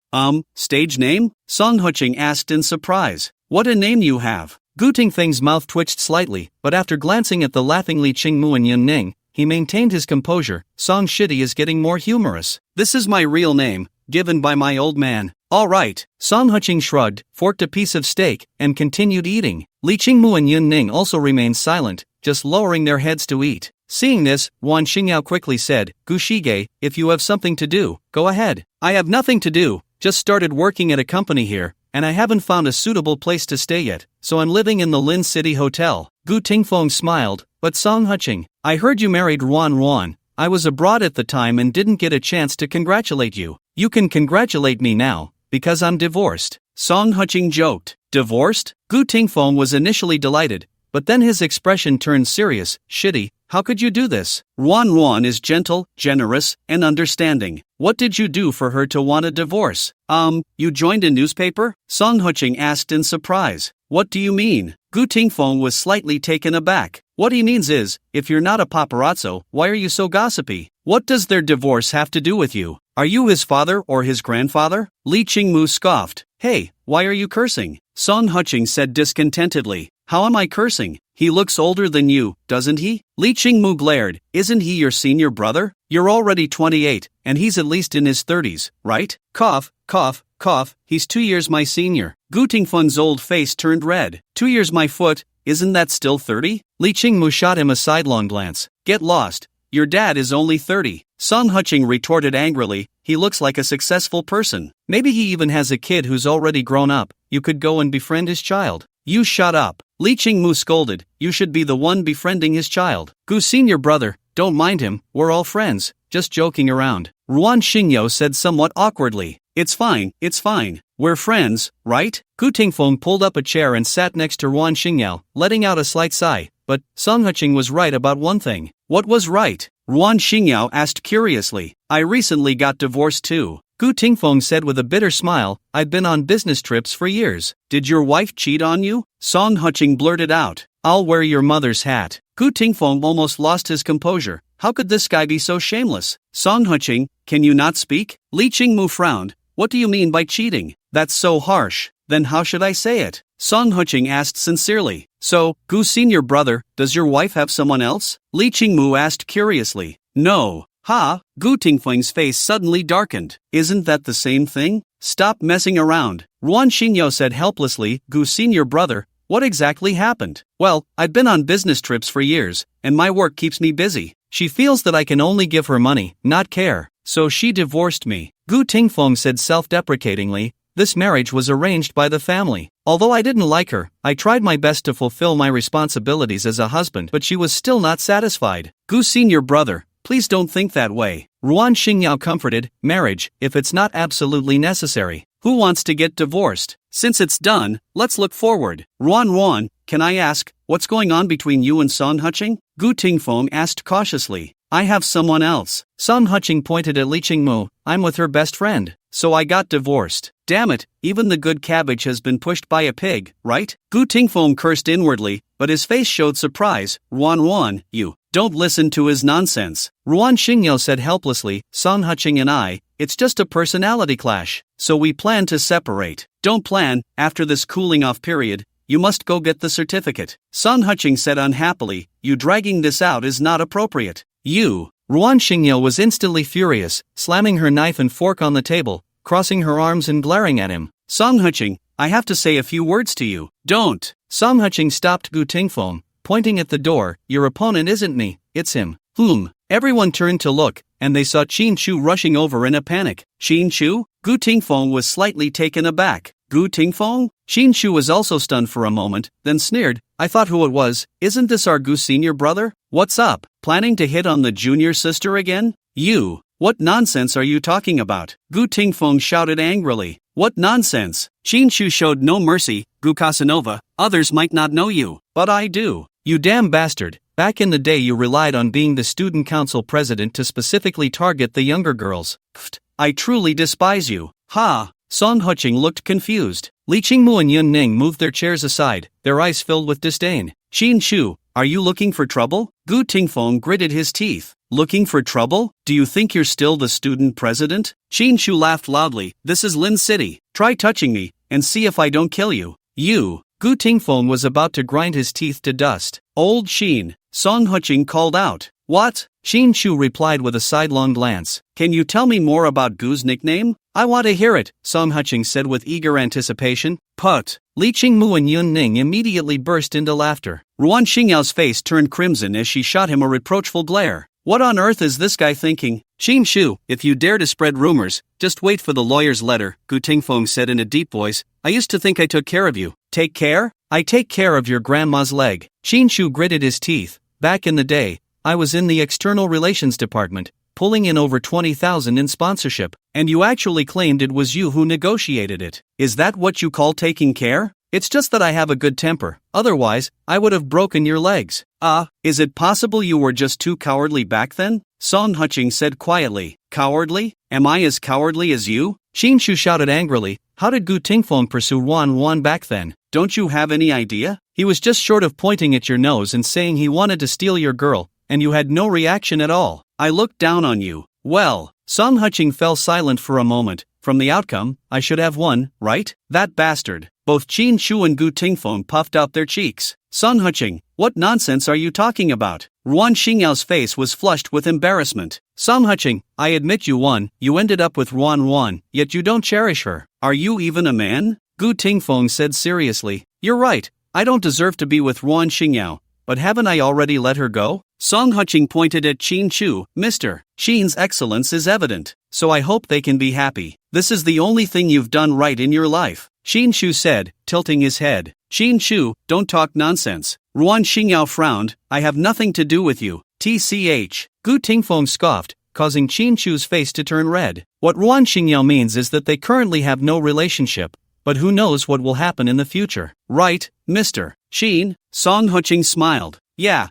Stage name? Song Huqing asked in surprise. What a name you have. Gu Tingfeng's mouth twitched slightly, but after glancing at the laughing Li Qingmu and Yun Ning, he maintained his composure. Song Shitty is getting more humorous. This is my real name, given by my old man. All right. Song Huqing shrugged, forked a piece of steak, and continued eating. Li Qingmu and Yun Ning also remained silent, just lowering their heads to eat. Seeing this, Ruan Xingyao quickly said, Gu Shige, if you have something to do, go ahead. I have nothing to do, just started working at a company here, and I haven't found a suitable place to stay yet, so I'm living in the Lin City Hotel. Gu Tingfeng smiled, but Song Huqing, I heard you married Ruan. I was abroad at the time and didn't get a chance to congratulate you. You can congratulate me now, because I'm divorced. Song Huqing joked. Divorced? Gu Tingfeng was initially delighted, but then his expression turned serious. Shitty, how could you do this? Ruan is gentle, generous, and understanding. What did you do for her to want a divorce? You joined a newspaper? Song Huqing asked in surprise. What do you mean? Gu Tingfeng was slightly taken aback. What he means is, if you're not a paparazzo, why are you so gossipy? What does their divorce have to do with you? Are you his father or his grandfather? Li Qingmu scoffed. Hey, why are you cursing? Song Huqing said discontentedly. How am I cursing? He looks older than you, doesn't he? Li Qingmu glared. Isn't he your senior brother? You're already 28, and he's at least in his 30s, right? Cough, cough, cough, he's 2 years my senior. Gu Tingfeng's old face turned red. 2 years my foot, isn't that still 30? Li Qingmu shot him a sidelong glance. Get lost. Your dad is only 30. Song Huqing retorted angrily. He looks like a successful person. Maybe he even has a kid who's already grown up. You could go and befriend his child. You shut up. Li Qingmu scolded. You should be the one befriending his child. Gu's senior brother, don't mind him, we're all friends, just joking around. Ruan Xingyao said somewhat awkwardly. It's fine, it's fine. We're friends, right? Gu Tingfeng pulled up a chair and sat next to Ruan Xingyao, letting out a slight sigh. But Song Huqing was right about one thing. What was right? Ruan Xingyao asked curiously. I recently got divorced too. Gu Tingfeng said with a bitter smile, I've been on business trips for years. Did your wife cheat on you? Song Huqing blurted out. I'll wear your mother's hat. Gu Tingfeng almost lost his composure. How could this guy be so shameless? Song Huqing, can you not speak? Li Qingmu frowned. What do you mean by cheating? That's so harsh. Then how should I say it? Song Huqing asked sincerely. So, Gu senior brother, does your wife have someone else? Li Qingmu asked curiously. No. Ha, Gu Tingfeng's face suddenly darkened. Isn't that the same thing? Stop messing around. Ruan Xingyao said helplessly, Gu senior brother, what exactly happened? Well, I've been on business trips for years, and my work keeps me busy. She feels that I can only give her money, not care, so she divorced me. Gu Tingfeng said self-deprecatingly, this marriage was arranged by the family. Although I didn't like her, I tried my best to fulfill my responsibilities as a husband, but she was still not satisfied. Gu senior brother, please don't think that way. Ruan Xingyao comforted, marriage, if it's not absolutely necessary. Who wants to get divorced? Since it's done, let's look forward. Ruan, can I ask, what's going on between you and Song Huqing? Gu Tingfeng asked cautiously. I have someone else. Song Huqing pointed at Li Qingmu. I'm with her best friend. So I got divorced. Damn it, even the good cabbage has been pushed by a pig, right? Gu Tingfeng cursed inwardly, but his face showed surprise. Ruan, you don't listen to his nonsense. Ruan Xingyao said helplessly, Song Huqing and I, it's just a personality clash. So we plan to separate. Don't plan, after this cooling off period, you must go get the certificate. Song Huqing said unhappily, you dragging this out is not appropriate. You. Ruan Xingyao was instantly furious, slamming her knife and fork on the table, crossing her arms and glaring at him. Song Huqing, I have to say a few words to you. Don't. Song Huqing stopped Gu Tingfeng, pointing at the door. Your opponent isn't me, it's him. Everyone turned to look, and they saw Qin Chu rushing over in a panic. Qin Chu? Gu Tingfeng was slightly taken aback. Gu Tingfeng? Qin Chu was also stunned for a moment, then sneered, I thought who it was. Isn't this our Gu senior brother? What's up? Planning to hit on the junior sister again? You. What nonsense are you talking about? Gu Tingfeng shouted angrily. What nonsense? Qin Chu showed no mercy. Gu Casanova, others might not know you, but I do. You damn bastard. Back in the day you relied on being the student council president to specifically target the younger girls. I truly despise you. Ha! Song Huqing looked confused. Li Qingmu and Yun Ning moved their chairs aside, their eyes filled with disdain. Qin Chu, are you looking for trouble? Gu Tingfeng gritted his teeth. Looking for trouble? Do you think you're still the student president? Qin Chu laughed loudly. This is Lin City. Try touching me, and see if I don't kill you. You. Gu Tingfeng was about to grind his teeth to dust. Old Qin. Song Huqing called out. What? Qin Chu replied with a sidelong glance. Can you tell me more about Gu's nickname? I want to hear it, Song Huqing said with eager anticipation. Put. Li Qingmu and Yun Ning immediately burst into laughter. Ruan Xingyao's face turned crimson as she shot him a reproachful glare. What on earth is this guy thinking? Qin Chu, if you dare to spread rumors, just wait for the lawyer's letter, Gu Tingfeng said in a deep voice. I used to think I took care of you. Take care? I take care of your grandma's leg. Qin Chu gritted his teeth. Back in the day, I was in the external relations department, pulling in over 20,000 in sponsorship, and you actually claimed it was you who negotiated it. Is that what you call taking care? It's just that I have a good temper, otherwise, I would have broken your legs. Is it possible you were just too cowardly back then? Song Huqing said quietly. Cowardly? Am I as cowardly as you? Qin Chu shouted angrily. How did Gu Tingfeng pursue Ruan back then? Don't you have any idea? He was just short of pointing at your nose and saying he wanted to steal your girl, and you had no reaction at all. I looked down on you. Well, Song Huqing fell silent for a moment. From the outcome, I should have won, right? That bastard. Both Qin Chu and Gu Tingfeng puffed out their cheeks. Song Huqing, what nonsense are you talking about? Ruan Xingyao's face was flushed with embarrassment. Song Huqing, I admit you won. You ended up with Ruan, yet you don't cherish her. Are you even a man? Gu Tingfeng said seriously. You're right. I don't deserve to be with Ruan Xingyao, but haven't I already let her go? Song Huqing pointed at Qin Chu. Mr. Qin's excellence is evident, so I hope they can be happy. This is the only thing you've done right in your life, Qin Chu said, tilting his head. Qin Chu, don't talk nonsense. Ruan Xingyao frowned. I have nothing to do with you. TCH. Gu Tingfeng scoffed. causing Qin Shu's face to turn red. What Ruan Xingyao means is that they currently have no relationship, but who knows what will happen in the future. Right, Mr. Qin? Song Huqing smiled. Yeah.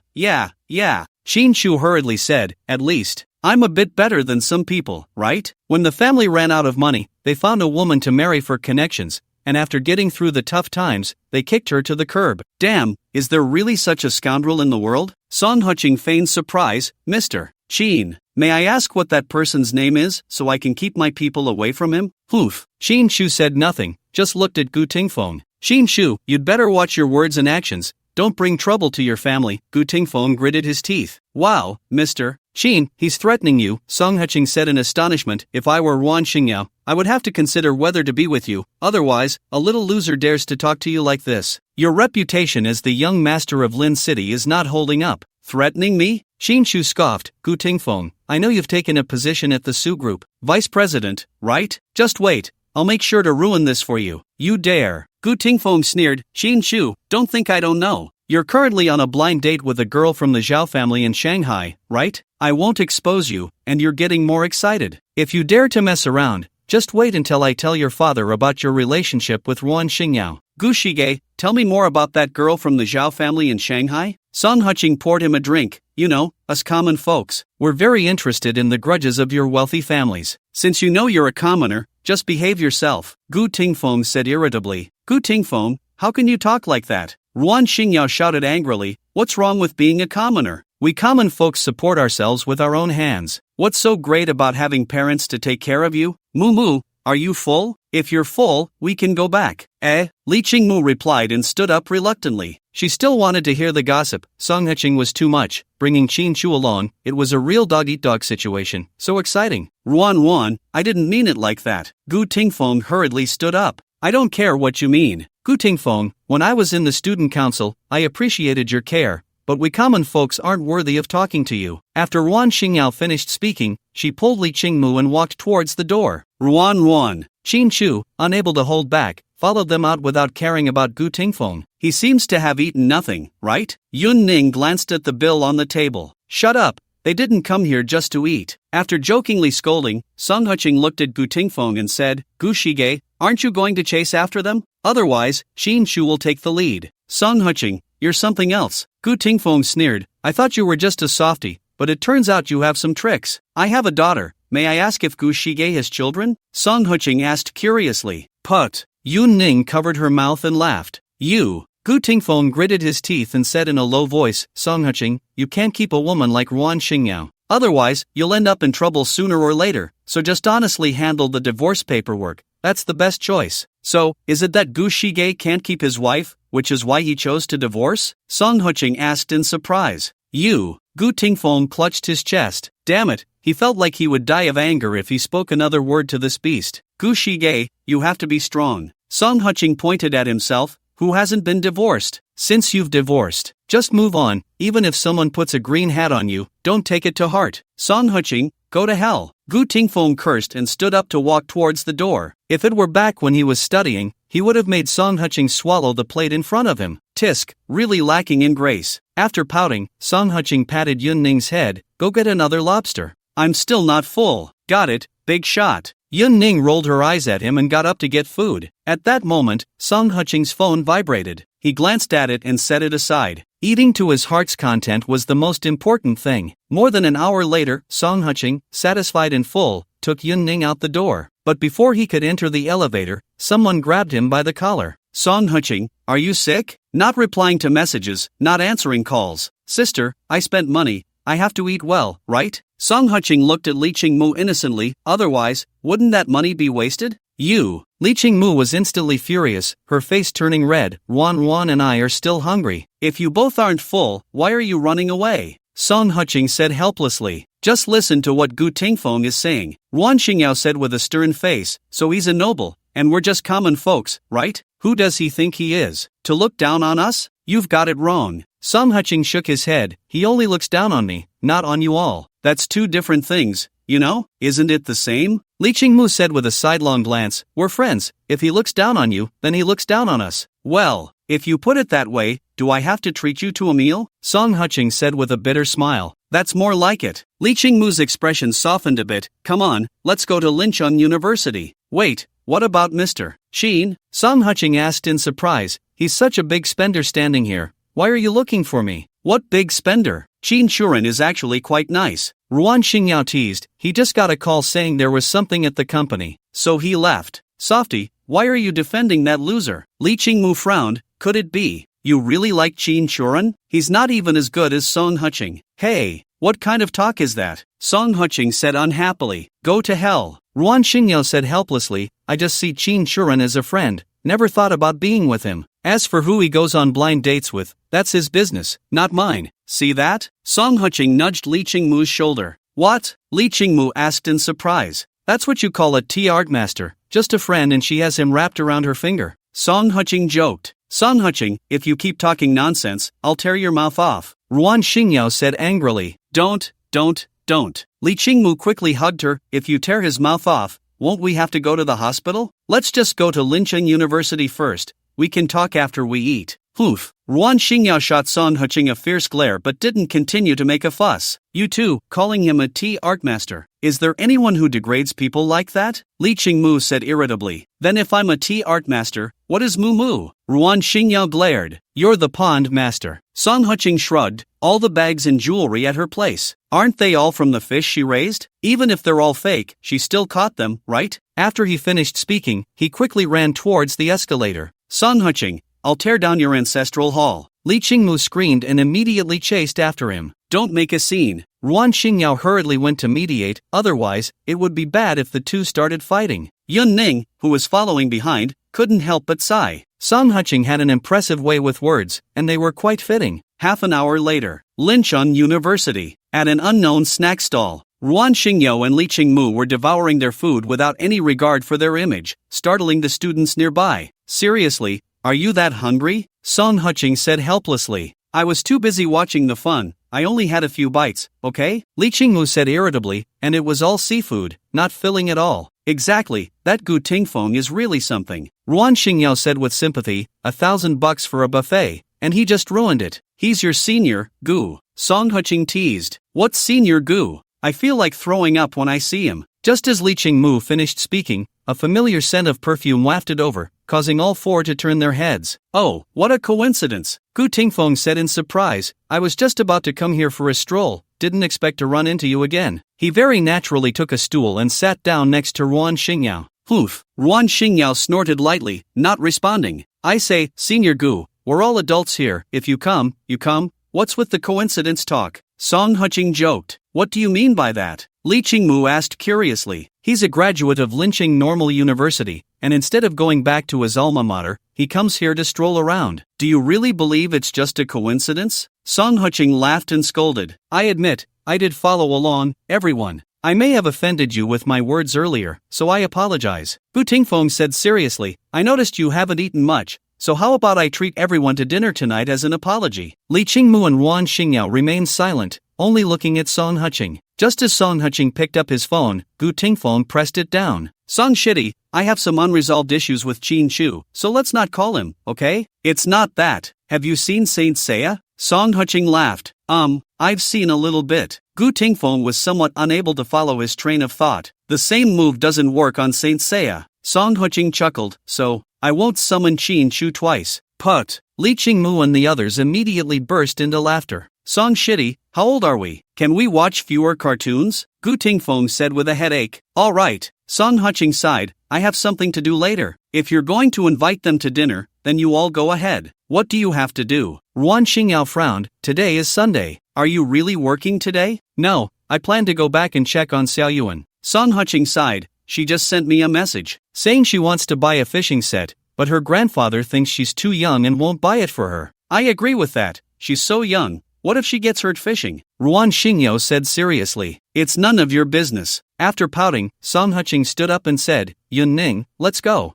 Qin Shu hurriedly said, at least, I'm a bit better than some people, right? When the family ran out of money, they found a woman to marry for connections, and after getting through the tough times, they kicked her to the curb. Damn, is there really such a scoundrel in the world? Song Huqing feigned surprise. Mr. Qin, may I ask what that person's name is, so I can keep my people away from him? Hoof. Qin Shu said nothing, just looked at Gu Tingfeng. Qin Shu, you'd better watch your words and actions. Don't bring trouble to your family. Gu Tingfeng gritted his teeth. Wow, Mr. Qin, he's threatening you, Song Huqing said in astonishment. If I were Ruan Xingyao, I would have to consider whether to be with you, otherwise, a little loser dares to talk to you like this. Your reputation as the young master of Lin City is not holding up. Threatening me? Qin Shu scoffed. Gu Tingfeng, I know you've taken a position at the Su Group, vice president, right? Just wait, I'll make sure to ruin this for you. You dare. Gu Tingfeng sneered. Qin Shu, don't think I don't know. You're currently on a blind date with a girl from the Zhao family in Shanghai, right? I won't expose you, and you're getting more excited. If you dare to mess around, just wait until I tell your father about your relationship with Ruan Xingyao. Gu Shige, tell me more about that girl from the Zhao family in Shanghai? Song Huqing poured him a drink. You know, us common folks, we're very interested in the grudges of your wealthy families. Since you know you're a commoner, just behave yourself, Gu Tingfeng said irritably. Gu Tingfeng, how can you talk like that? Ruan Xingyao shouted angrily, what's wrong with being a commoner? We common folks support ourselves with our own hands. What's so great about having parents to take care of you? Moo, are you full? If you're full, we can go back. Li Qingmu replied and stood up reluctantly. She still wanted to hear the gossip. Song Huqing was too much, bringing Qin Shu along. It was a real dog-eat-dog situation. So exciting. Ruan, I didn't mean it like that. Gu Tingfeng hurriedly stood up. I don't care what you mean. Gu Tingfeng, when I was in the student council, I appreciated your care, but we common folks aren't worthy of talking to you. After Ruan Xingyao finished speaking, she pulled Li Qingmu and walked towards the door. Ruan. Qin Shu, unable to hold back, followed them out without caring about Gu Tingfeng. He seems to have eaten nothing, right? Yun Ning glanced at the bill on the table. Shut up, they didn't come here just to eat. After jokingly scolding, Song Huqing looked at Gu Tingfeng and said, Gu Shige, aren't you going to chase after them? Otherwise, Qin Shu will take the lead. Song Huqing, you're something else. Gu Tingfeng sneered. I thought you were just a softie, but it turns out you have some tricks. I have a daughter. May I ask if Gu Shige has children? Song Huqing asked curiously. Put. Yun Ning covered her mouth and laughed. You. Gu Tingfeng gritted his teeth and said in a low voice, Song Huqing, you can't keep a woman like Ruan Xingyao. Otherwise, you'll end up in trouble sooner or later, so just honestly handle the divorce paperwork. That's the best choice. So, is it that Gu Shige can't keep his wife, which is why he chose to divorce? Song Huqing asked in surprise. You. Gu Tingfeng clutched his chest. Damn it, he felt like he would die of anger if he spoke another word to this beast. Gu Shige, you have to be strong. Song Huqing pointed at himself. Who hasn't been divorced? Since you've divorced, just move on. Even if someone puts a green hat on you, don't take it to heart. Song Huqing, go to hell. Gu Tingfeng cursed and stood up to walk towards the door. If it were back when he was studying, he would have made Song Huqing swallow the plate in front of him. Tisk, really lacking in grace. After pouting, Song Huqing patted Yun Ning's head. Go get another lobster. I'm still not full. Got it, big shot. Yun Ning rolled her eyes at him and got up to get food. At that moment, Song Huqing's phone vibrated. He glanced at it and set it aside. Eating to his heart's content was the most important thing. More than an hour later, Song Huqing, satisfied and full, took Yun Ning out the door. But before he could enter the elevator, someone grabbed him by the collar. Song Huqing, are you sick? Not replying to messages, not answering calls. Sister, I spent money. I have to eat well, right? Song Huqing looked at Li Qingmu innocently. Otherwise, wouldn't that money be wasted? You. Li Qingmu was instantly furious, her face turning red. Ruan and I are still hungry. If you both aren't full, why are you running away? Song Huqing said helplessly. Just listen to what Gu Tingfeng is saying. Ruan Xingyao said with a stern face, so he's a noble, and we're just common folks, right? Who does he think he is? To look down on us? You've got it wrong. Song Huqing shook his head. He only looks down on me, not on you all. That's two different things, you know? Isn't it the same? Li Qingmu said with a sidelong glance. We're friends. If he looks down on you, then he looks down on us. Well, if you put it that way, do I have to treat you to a meal? Song Huqing said with a bitter smile. That's more like it. Li Qingmu's expression softened a bit. Come on, let's go to Lincheng University. Wait, what about Mr. Sheen? Song Huching asked in surprise. He's such a big spender standing here. Why are you looking for me? What big spender? Qin Shuren is actually quite nice. Ruan Xingyao teased. He just got a call saying there was something at the company, so he left. Softy, why are you defending that loser? Li Qingmu frowned. Could it be you really like Qin Shuren? He's not even as good as Song Huching. Hey, what kind of talk is that? Song Huching said unhappily. Go to hell. Ruan Xingyao said helplessly. I just see Qin Shuren as a friend. Never thought about being with him. As for who he goes on blind dates with, that's his business, not mine. See that? Song Huching nudged Li Qingmu's shoulder. What? Li Qingmu asked in surprise. That's what you call a tea art master. Just a friend and she has him wrapped around her finger. Song Huching joked. Song Huching, if you keep talking nonsense, I'll tear your mouth off. Ruan Xingyao said angrily. Don't. Li Qingmu quickly hugged her. If you tear his mouth off, won't we have to go to the hospital? Let's just go to Lincheng University first. We can talk after we eat. Poof. Ruan Xingyao shot Song Huching a fierce glare but didn't continue to make a fuss. You too, calling him a tea art master. Is there anyone who degrades people like that? Li Qingmu said irritably. Then if I'm a tea art master, what is Mu? Ruan Xingyao glared. You're the pond master. Song Huching shrugged. All the bags and jewelry at her place. Aren't they all from the fish she raised? Even if they're all fake, she still caught them, right? After he finished speaking, he quickly ran towards the escalator. Song Huching, I'll tear down your ancestral hall. Li Qingmu screamed and immediately chased after him. Don't make a scene. Ruan Xingyao hurriedly went to mediate, otherwise, it would be bad if the two started fighting. Yun Ning, who was following behind, couldn't help but sigh. Song Huching had an impressive way with words, and they were quite fitting. Half an hour later, Lincheng University. At an unknown snack stall, Ruan Xingyao and Li Qingmu were devouring their food without any regard for their image, startling the students nearby. Seriously, are you that hungry? Song Huching said helplessly. I was too busy watching the fun. I only had a few bites, okay? Li Qingmu said irritably, and it was all seafood, not filling at all. Exactly, that Gu Tingfeng is really something. Ruan Xingyao said with sympathy, $1,000 for a buffet, and he just ruined it. He's your senior, Gu. Song Huching teased. What's senior Gu? I feel like throwing up when I see him. Just as Li Qingmu finished speaking, a familiar scent of perfume wafted over, causing all four to turn their heads. Oh, what a coincidence! Gu Tingfeng said in surprise. I was just about to come here for a stroll, didn't expect to run into you again. He very naturally took a stool and sat down next to Ruan Xingyao. Poof! Ruan Xingyao snorted lightly, not responding. I say, Senior Gu, we're all adults here. If you come, you come. What's with the coincidence talk? Song Huching joked. What do you mean by that? Li Qingmu asked curiously. He's a graduate of Lincheng Normal University, and instead of going back to his alma mater, he comes here to stroll around. Do you really believe it's just a coincidence? Song Huching laughed and scolded. I admit, I did follow along, everyone. I may have offended you with my words earlier, so I apologize. Gu Tingfeng said seriously. I noticed you haven't eaten much. So how about I treat everyone to dinner tonight as an apology? Li Qingmu and Ruan Xingyao remained silent, only looking at Song Huching. Just as Song Huching picked up his phone, Gu Tingfeng pressed it down. Song Shitty, I have some unresolved issues with Qin Shu, so let's not call him, okay? It's not that. Have you seen Saint Seiya? Song Huching laughed. I've seen a little bit. Gu Tingfeng was somewhat unable to follow his train of thought. The same move doesn't work on Saint Seiya. Song Huching chuckled. So, I won't summon Qin Shu twice. Put. Li Qingmu and the others immediately burst into laughter. Song Shitty, how old are we? Can we watch fewer cartoons? Gu Tingfeng said with a headache. All right. Song Huching sighed. I have something to do later. If you're going to invite them to dinner, then you all go ahead. What do you have to do? Ruan Xingyao frowned. Today is Sunday. Are you really working today? No, I plan to go back and check on Xiaoyuan. Song Huching sighed. She just sent me a message, saying she wants to buy a fishing set, but her grandfather thinks she's too young and won't buy it for her. I agree with that. She's so young. What if she gets hurt fishing? Ruan Xingyao said seriously. It's none of your business. After pouting, Song Huching stood up and said, Yun Ning, let's go.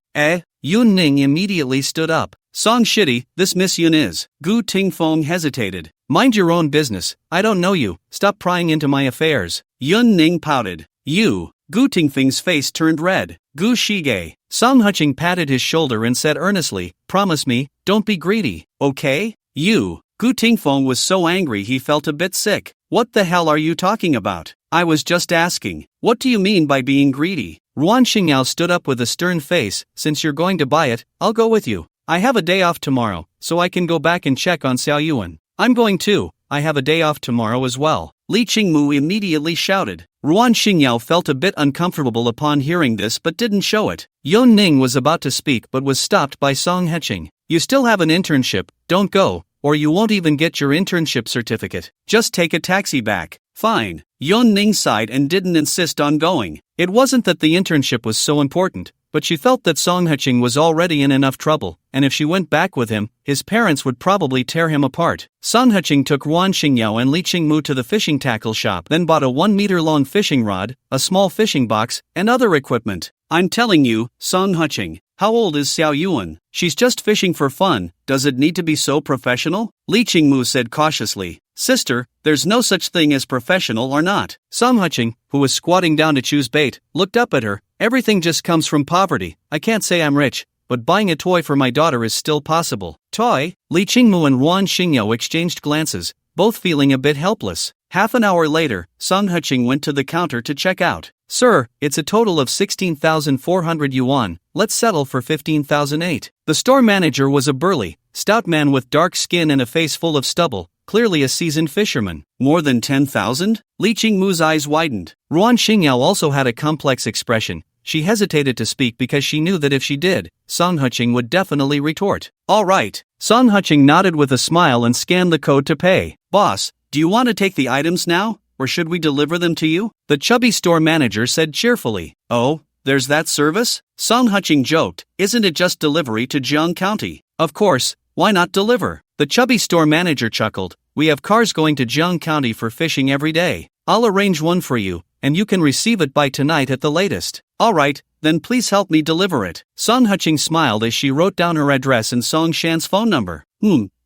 Yun Ning immediately stood up. Song Shitty, this Miss Yun is. Gu Tingfeng hesitated. Mind your own business. I don't know you. Stop prying into my affairs. Yun Ning pouted. You. Gu Tingfeng's face turned red. Gu Shige. Song Huching patted his shoulder and said earnestly, promise me, don't be greedy, okay? You. Gu Tingfeng was so angry he felt a bit sick. What the hell are you talking about? I was just asking. What do you mean by being greedy? Ruan Xingyao stood up with a stern face. Since you're going to buy it, I'll go with you. I have a day off tomorrow, so I can go back and check on Xiao Yuan. I'm going too. I have a day off tomorrow as well. Li Qingmu immediately shouted. Ruan Xingyao felt a bit uncomfortable upon hearing this but didn't show it. Yon Ning was about to speak but was stopped by Song Heching. You still have an internship, don't go, or you won't even get your internship certificate. Just take a taxi back. Fine. Yon Ning sighed and didn't insist on going. It wasn't that the internship was so important, but she felt that Song Heching was already in enough trouble, and if she went back with him, his parents would probably tear him apart. Song Heching took Ruan Xingyao and Li Qingmu to the fishing tackle shop, then bought a 1-meter-long fishing rod, a small fishing box, and other equipment. I'm telling you, Song Heching, how old is Xiao Yuan? She's just fishing for fun. Does it need to be so professional? Li Qingmu said cautiously. Sister, there's no such thing as professional or not. Song Heching, who was squatting down to choose bait, looked up at her. Everything just comes from poverty. I can't say I'm rich, but buying a toy for my daughter is still possible. Toy? Li Qingmu and Ruan Xingyao exchanged glances, both feeling a bit helpless. Half an hour later, Song Heching went to the counter to check out. Sir, it's a total of 16,400 yuan. Let's settle for 15,008. The store manager was a burly, stout man with dark skin and a face full of stubble, clearly a seasoned fisherman. More than 10,000? Li Qingmu's eyes widened. Ruan Xingyao also had a complex expression. She hesitated to speak because she knew that if she did, Song Heching would definitely retort. All right. Song Heching nodded with a smile and scanned the code to pay. Boss, do you want to take the items now, or should we deliver them to you? The chubby store manager said cheerfully. Oh, there's that service? Song Heching joked. Isn't it just delivery to Jiang County? Of course, why not deliver? The chubby store manager chuckled. We have cars going to Jiang County for fishing every day. I'll arrange one for you, and you can receive it by tonight at the latest. All right, then please help me deliver it. Song Heching smiled as she wrote down her address and Song Shan's phone number.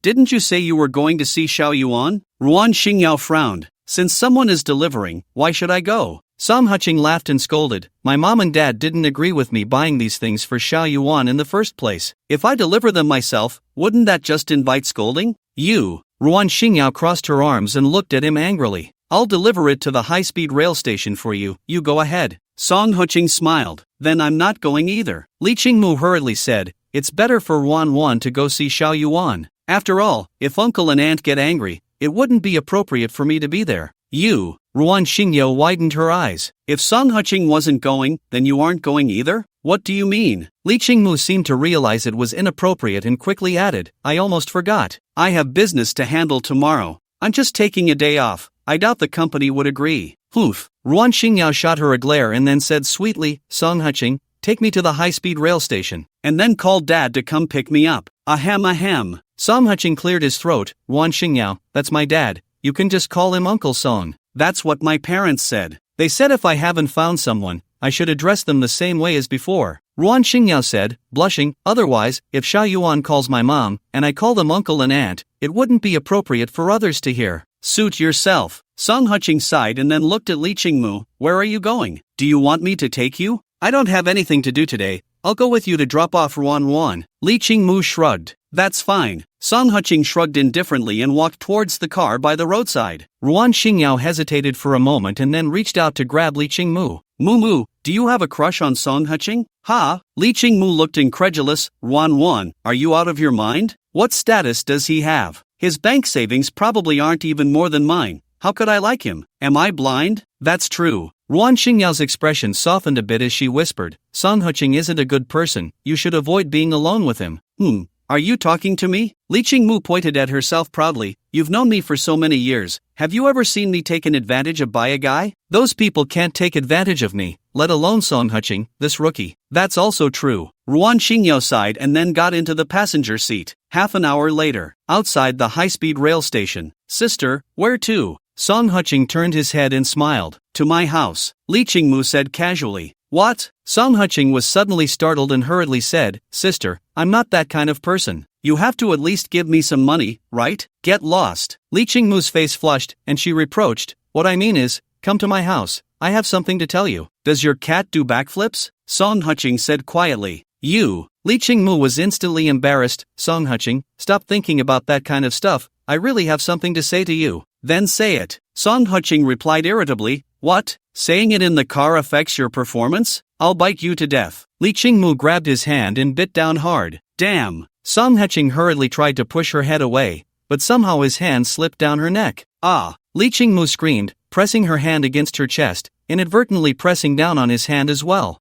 Didn't you say you were going to see Xiao Yuan? Ruan Xingyao frowned. Since someone is delivering, why should I go? Song Heching laughed and scolded. My mom and dad didn't agree with me buying these things for Xiao Yuan in the first place. If I deliver them myself, wouldn't that just invite scolding? You. Ruan Xingyao crossed her arms and looked at him angrily. I'll deliver it to the high-speed rail station for you. You go ahead. Song Heching smiled. Then I'm not going either. Li Qingmu hurriedly said. It's better for Ruan to go see Xiao Yuan. After all, if uncle and aunt get angry, it wouldn't be appropriate for me to be there. You. Ruan Xingyao widened her eyes. If Song Heching wasn't going, then you aren't going either? What do you mean? Li Qingmu seemed to realize it was inappropriate and quickly added, I almost forgot. I have business to handle tomorrow. I'm just taking a day off. I doubt the company would agree. Oof. Ruan Xingyao shot her a glare and then said sweetly, Song Heching, take me to the high-speed rail station, and then call Dad to come pick me up. Ahem. Song Heching cleared his throat. Ruan Xingyao, that's my dad. You can just call him Uncle Song. That's what my parents said. They said if I haven't found someone, I should address them the same way as before. Ruan Xingyao said, blushing, otherwise, if Xiao Yuan calls my mom, and I call them uncle and aunt, it wouldn't be appropriate for others to hear. Suit yourself. Song Heching sighed and then looked at Li Qingmu. Where are you going? Do you want me to take you? I don't have anything to do today. I'll go with you to drop off Ruan. Li Qingmu shrugged. That's fine. Song Heching shrugged indifferently and walked towards the car by the roadside. Ruan Xingyao hesitated for a moment and then reached out to grab Li Qingmu. Moo, do you have a crush on Song Heching? Ha? Li Qingmu looked incredulous. Ruan, are you out of your mind? What status does he have? His bank savings probably aren't even more than mine. How could I like him? Am I blind? That's true. Ruan Xingyao's expression softened a bit as she whispered, Song Heching isn't a good person. You should avoid being alone with him. Are you talking to me? Li Qingmu pointed at herself proudly. You've known me for so many years. Have you ever seen me taken advantage of by a guy? Those people can't take advantage of me, let alone Song Heching, this rookie. That's also true. Ruan Xingyao sighed and then got into the passenger seat. Half an hour later, outside the high-speed rail station. Sister, where to? Song Heching turned his head and smiled. To my house. Li Qingmu said casually. What? Song Heching was suddenly startled and hurriedly said, Sister, I'm not that kind of person. You have to at least give me some money, right? Get lost. Li Qingmu's face flushed, and she reproached, What I mean is, come to my house. I have something to tell you. Does your cat do backflips? Song Heching said quietly. You. Li Qingmu was instantly embarrassed. Song Huching, stop thinking about that kind of stuff, I really have something to say to you. Then say it. Song Huching replied irritably, what? Saying it in the car affects your performance? I'll bite you to death. Li Qingmu grabbed his hand and bit down hard. Damn. Song Huching hurriedly tried to push her head away, but somehow his hand slipped down her neck. Ah! Li Qingmu screamed, pressing her hand against her chest, inadvertently pressing down on his hand as well.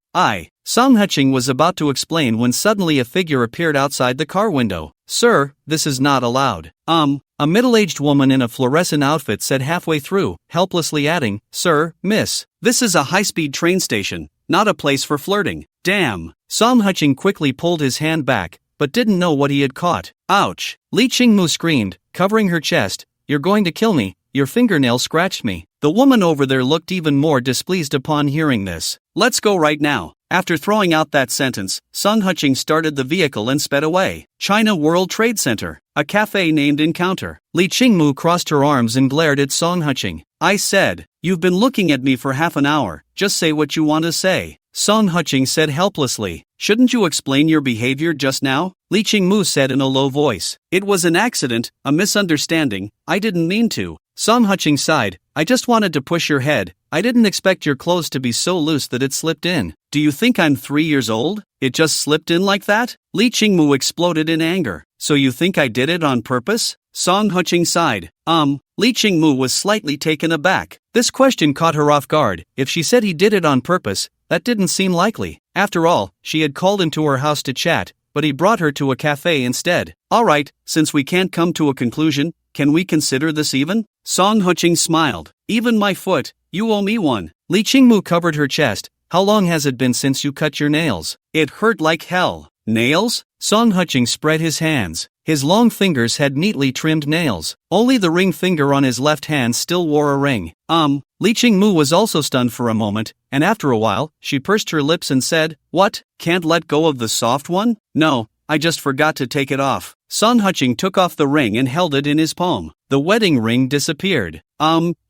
Song Huching was about to explain when suddenly a figure appeared outside the car window. Sir, this is not allowed. A middle-aged woman in a fluorescent outfit said halfway through, helplessly adding, Sir, miss, this is a high-speed train station, not a place for flirting. Damn. Song Huching quickly pulled his hand back, but didn't know what he had caught. Ouch. Li Qingmu screamed, covering her chest, you're going to kill me, your fingernail scratched me. The woman over there looked even more displeased upon hearing this. Let's go right now. After throwing out that sentence, Song Huching started the vehicle and sped away. China World Trade Center. A cafe named Encounter. Li Qingmu crossed her arms and glared at Song Huching. I said, you've been looking at me for half an hour, just say what you want to say. Song Huching said helplessly. Shouldn't you explain your behavior just now? Li Qingmu said in a low voice. It was an accident, a misunderstanding, I didn't mean to. Song Huching sighed. I just wanted to push your head. I didn't expect your clothes to be so loose that it slipped in. Do you think I'm 3 years old? It just slipped in like that? Li Qingmu exploded in anger. So you think I did it on purpose? Song Huching sighed. Li Qingmu was slightly taken aback. This question caught her off guard. If she said he did it on purpose, that didn't seem likely. After all, she had called him to her house to chat, but he brought her to a cafe instead. Alright, since we can't come to a conclusion, can we consider this even? Song Huching smiled. Even my foot, you owe me one. Li Qingmu covered her chest. How long has it been since you cut your nails? It hurt like hell. Nails? Song Huching spread his hands. His long fingers had neatly trimmed nails. Only the ring finger on his left hand still wore a ring. Li Qingmu was also stunned for a moment, and after a while, she pursed her lips and said, What? Can't let go of the soft one? No, I just forgot to take it off. Song Huching took off the ring and held it in his palm. The wedding ring disappeared.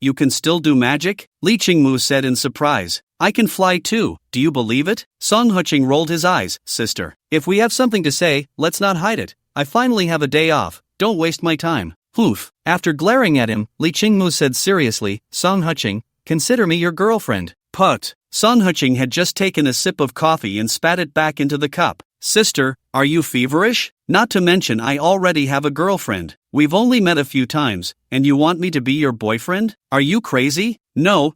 You can still do magic? Li Qingmu said in surprise. I can fly too, do you believe it? Song Huching rolled his eyes. Sister, if we have something to say, let's not hide it. I finally have a day off, don't waste my time. Poof. After glaring at him, Li Qingmu said seriously, Song Huching, consider me your girlfriend. Put. Song Huching had just taken a sip of coffee and spat it back into the cup. Sister, are you feverish? Not to mention I already have a girlfriend. We've only met a few times, and you want me to be your boyfriend? Are you crazy? No.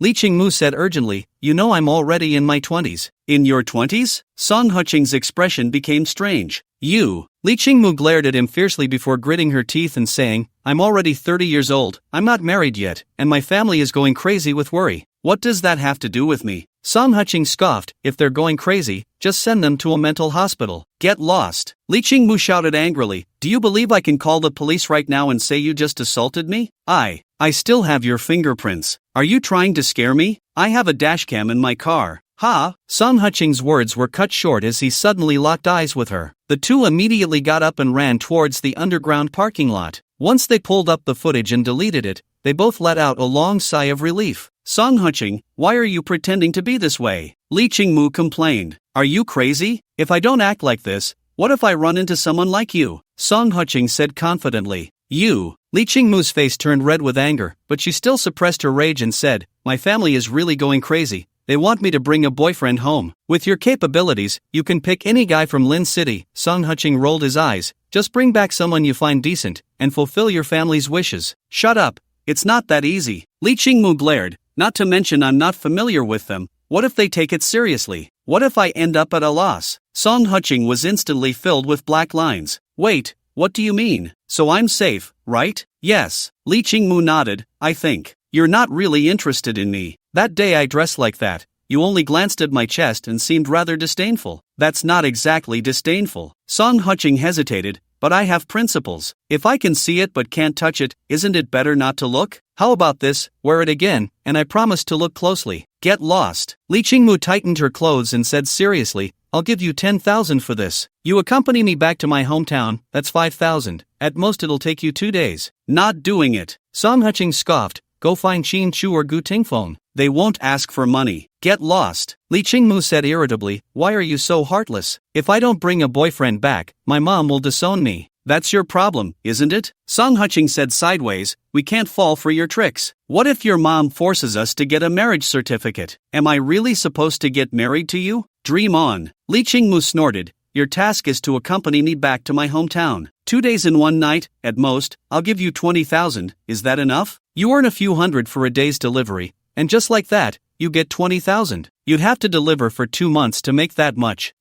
Li Qingmu said urgently, you know I'm already in my 20s. In your 20s? Song Huching's expression became strange. You. Li Qingmu glared at him fiercely before gritting her teeth and saying, I'm already 30 years old, I'm not married yet, and my family is going crazy with worry. What does that have to do with me? Song Huching scoffed, if they're going crazy, just send them to a mental hospital. Get lost. Li Qingmu shouted angrily, do you believe I can call the police right now and say you just assaulted me? I still have your fingerprints. Are you trying to scare me? I have a dashcam in my car. Ha! Song Huching's words were cut short as he suddenly locked eyes with her. The two immediately got up and ran towards the underground parking lot. Once they pulled up the footage and deleted it, they both let out a long sigh of relief. Song Huching, why are you pretending to be this way? Li Qingmu complained. Are you crazy? If I don't act like this, what if I run into someone like you? Song Huching said confidently. You. Li Qingmu's face turned red with anger, but she still suppressed her rage and said, my family is really going crazy. They want me to bring a boyfriend home. With your capabilities, you can pick any guy from Lin City. Song Huching rolled his eyes. Just bring back someone you find decent, and fulfill your family's wishes. Shut up. It's not that easy. Li Qingmu glared. Not to mention I'm not familiar with them. What if they take it seriously? What if I end up at a loss? Song Huching was instantly filled with black lines. Wait, what do you mean? So I'm safe, right? Yes. Li Qingmu nodded. I think. You're not really interested in me. That day I dressed like that. You only glanced at my chest and seemed rather disdainful. That's not exactly disdainful. Song Huching hesitated. But I have principles. If I can see it but can't touch it, isn't it better not to look? How about this? Wear it again, and I promise to look closely. Get lost. Li Qingmu tightened her clothes and said seriously, I'll give you 10,000 for this. You accompany me back to my hometown, that's 5,000. At most it'll take you 2 days. Not doing it. Song Huching scoffed. Go find Qin Chu or Gu Tingfeng. they won't ask for money. Get lost. Li Qingmu said irritably, why are you so heartless? If I don't bring a boyfriend back, my mom will disown me. That's your problem, isn't it? Song Huqing said sideways, we can't fall for your tricks. What if your mom forces us to get a marriage certificate? Am I really supposed to get married to you? Dream on. Li Qingmu snorted, your task is to accompany me back to my hometown. 2 days and 1 night, at most, I'll give you 20,000, is that enough? You earn a few hundred for a day's delivery, and just like that, you get 20,000. You'd have to deliver for 2 months to make that much.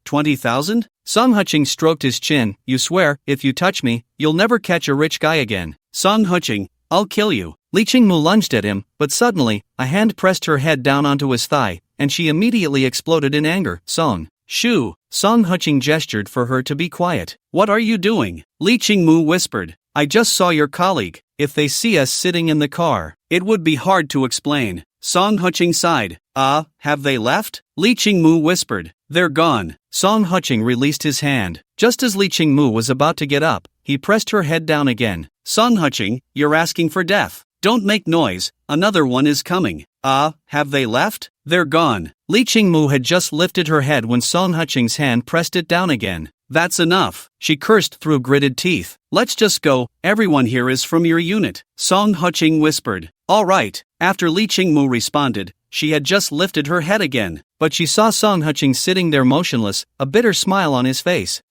20,000? Song Huqing stroked his chin, you swear, if you touch me, you'll never catch a rich guy again. Song Huqing, I'll kill you. Li Qingmu lunged at him, but suddenly, a hand pressed her head down onto his thigh, and she immediately exploded in anger. Song Huqing gestured for her to be quiet. What are you doing? Li Qingmu whispered. I just saw your colleague. If they see us sitting in the car, it would be hard to explain. Song Huqing sighed. Have they left? Li Qingmu whispered. They're gone. Song Huqing released his hand. Just as Li Qingmu was about to get up, he pressed her head down again. Song Huqing, you're asking for death. Don't make noise, another one is coming. Have they left? They're gone. Li Qingmu had just lifted her head when Song Huqing's hand pressed it down again. That's enough, she cursed through gritted teeth. Let's just go, everyone here is from your unit. Song Huqing whispered. All right. After Li Qingmu responded, she had just lifted her head again, but she saw Song Huqing sitting there motionless, a bitter smile on his face.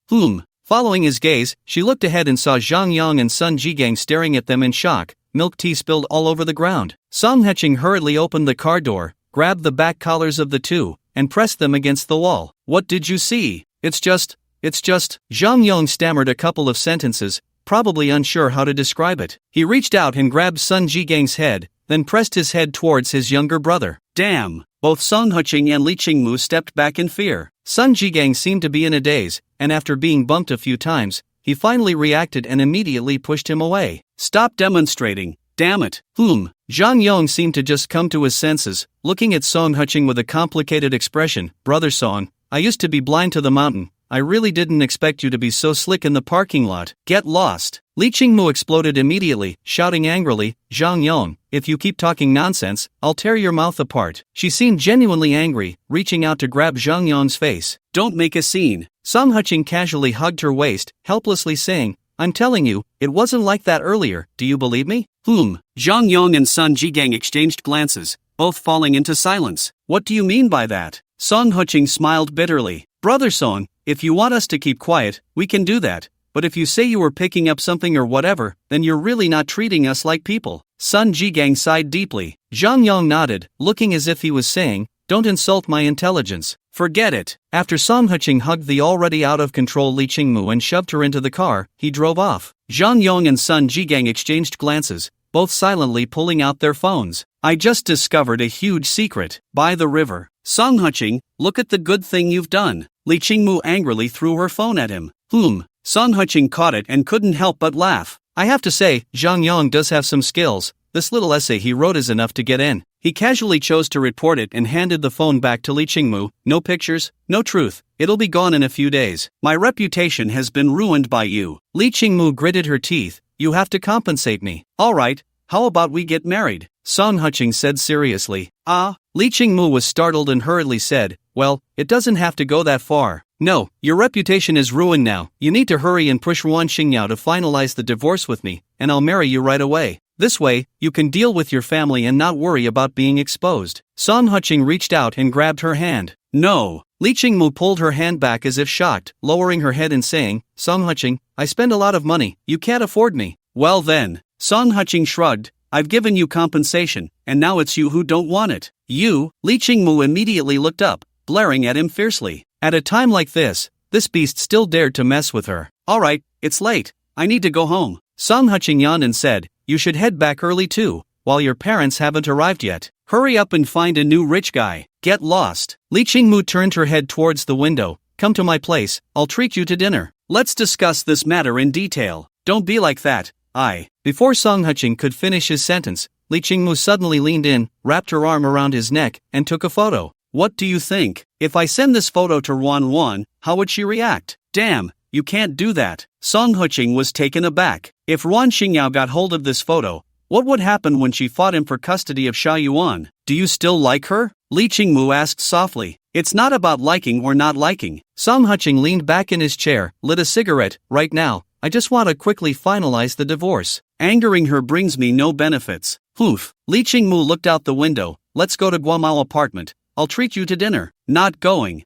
Following his gaze, she looked ahead and saw Zhang Yang and Sun Jigang staring at them in shock, milk tea spilled all over the ground. Song Huqing hurriedly opened the car door, grabbed the back collars of the two, and pressed them against the wall. What did you see? It's just, Zhang Yang stammered a couple of sentences, probably unsure how to describe it. He reached out and grabbed Sun Jigang's head, then pressed his head towards his younger brother. Damn! Both Song Huqing and Li Qingmu stepped back in fear. Sun Jigang seemed to be in a daze, and after being bumped a few times, he finally reacted and immediately pushed him away. Stop demonstrating, damn it. Zhang Yang seemed to just come to his senses, looking at Song Huqing with a complicated expression. Brother Song, I used to be blind to the mountain. I really didn't expect you to be so slick in the parking lot. Get lost. Li Qingmu exploded immediately, shouting angrily, Zhang Yang, if you keep talking nonsense, I'll tear your mouth apart. She seemed genuinely angry, reaching out to grab Zhang Yang's face. Don't make a scene. Song Huqing casually hugged her waist, helplessly saying, I'm telling you, it wasn't like that earlier, do you believe me? Zhang Yang and Sun Jigang exchanged glances, both falling into silence. What do you mean by that? Song Huqing smiled bitterly. Brother Song, if you want us to keep quiet, we can do that, but if you say you were picking up something or whatever, then you're really not treating us like people. Sun Jigang sighed deeply. Zhang Yang nodded, looking as if he was saying, don't insult my intelligence. Forget it. After Song Huqing hugged the already out-of-control Li Qingmu and shoved her into the car, he drove off. Zhang Yang and Sun Jigang exchanged glances, both silently pulling out their phones. I just discovered a huge secret. By the river. Song Huqing, look at the good thing you've done. Li Qingmu angrily threw her phone at him. Song Huqing caught it and couldn't help but laugh. I have to say, Zhang Yang does have some skills. This little essay he wrote is enough to get in. He casually chose to report it and handed the phone back to Li Qingmu. No pictures, no truth. It'll be gone in a few days. My reputation has been ruined by you. Li Qingmu gritted her teeth. You have to compensate me. All right, how about we get married? Song Huqing said seriously. Li Qingmu was startled and hurriedly said, well, it doesn't have to go that far. No, your reputation is ruined now. You need to hurry and push Ruan Xingyao to finalize the divorce with me, and I'll marry you right away. This way, you can deal with your family and not worry about being exposed. Song Huqing reached out and grabbed her hand. No. Li Qingmu pulled her hand back as if shocked, lowering her head and saying, Song Huqing, I spend a lot of money, you can't afford me. Well then. Song Huqing shrugged. I've given you compensation, and now it's you who don't want it. You? Li Qingmu immediately looked up, glaring at him fiercely. At a time like this beast still dared to mess with her. Alright, it's late. I need to go home. Song Huqing yawned and said, you should head back early too, while your parents haven't arrived yet. Hurry up and find a new rich guy. Get lost. Li Qingmu turned her head towards the window. Come to my place, I'll treat you to dinner. Let's discuss this matter in detail. Don't be like that. Before Song Huqing could finish his sentence, Li Qingmu suddenly leaned in, wrapped her arm around his neck, and took a photo. What do you think? If I send this photo to Ruan, how would she react? Damn, you can't do that. Song Huqing was taken aback. If Ruan Xingyao got hold of this photo, What would happen when she fought him for custody of Sha Yuan? Do you still like her? Li Qingmu asked softly. It's not about liking or not liking. Song Huching leaned back in his chair, lit a cigarette. Right now, I just want to quickly finalize the divorce. Angering her brings me no benefits. Oof. Li Qingmu looked out the window. Let's go to Guamao apartment. I'll treat you to dinner. Not going.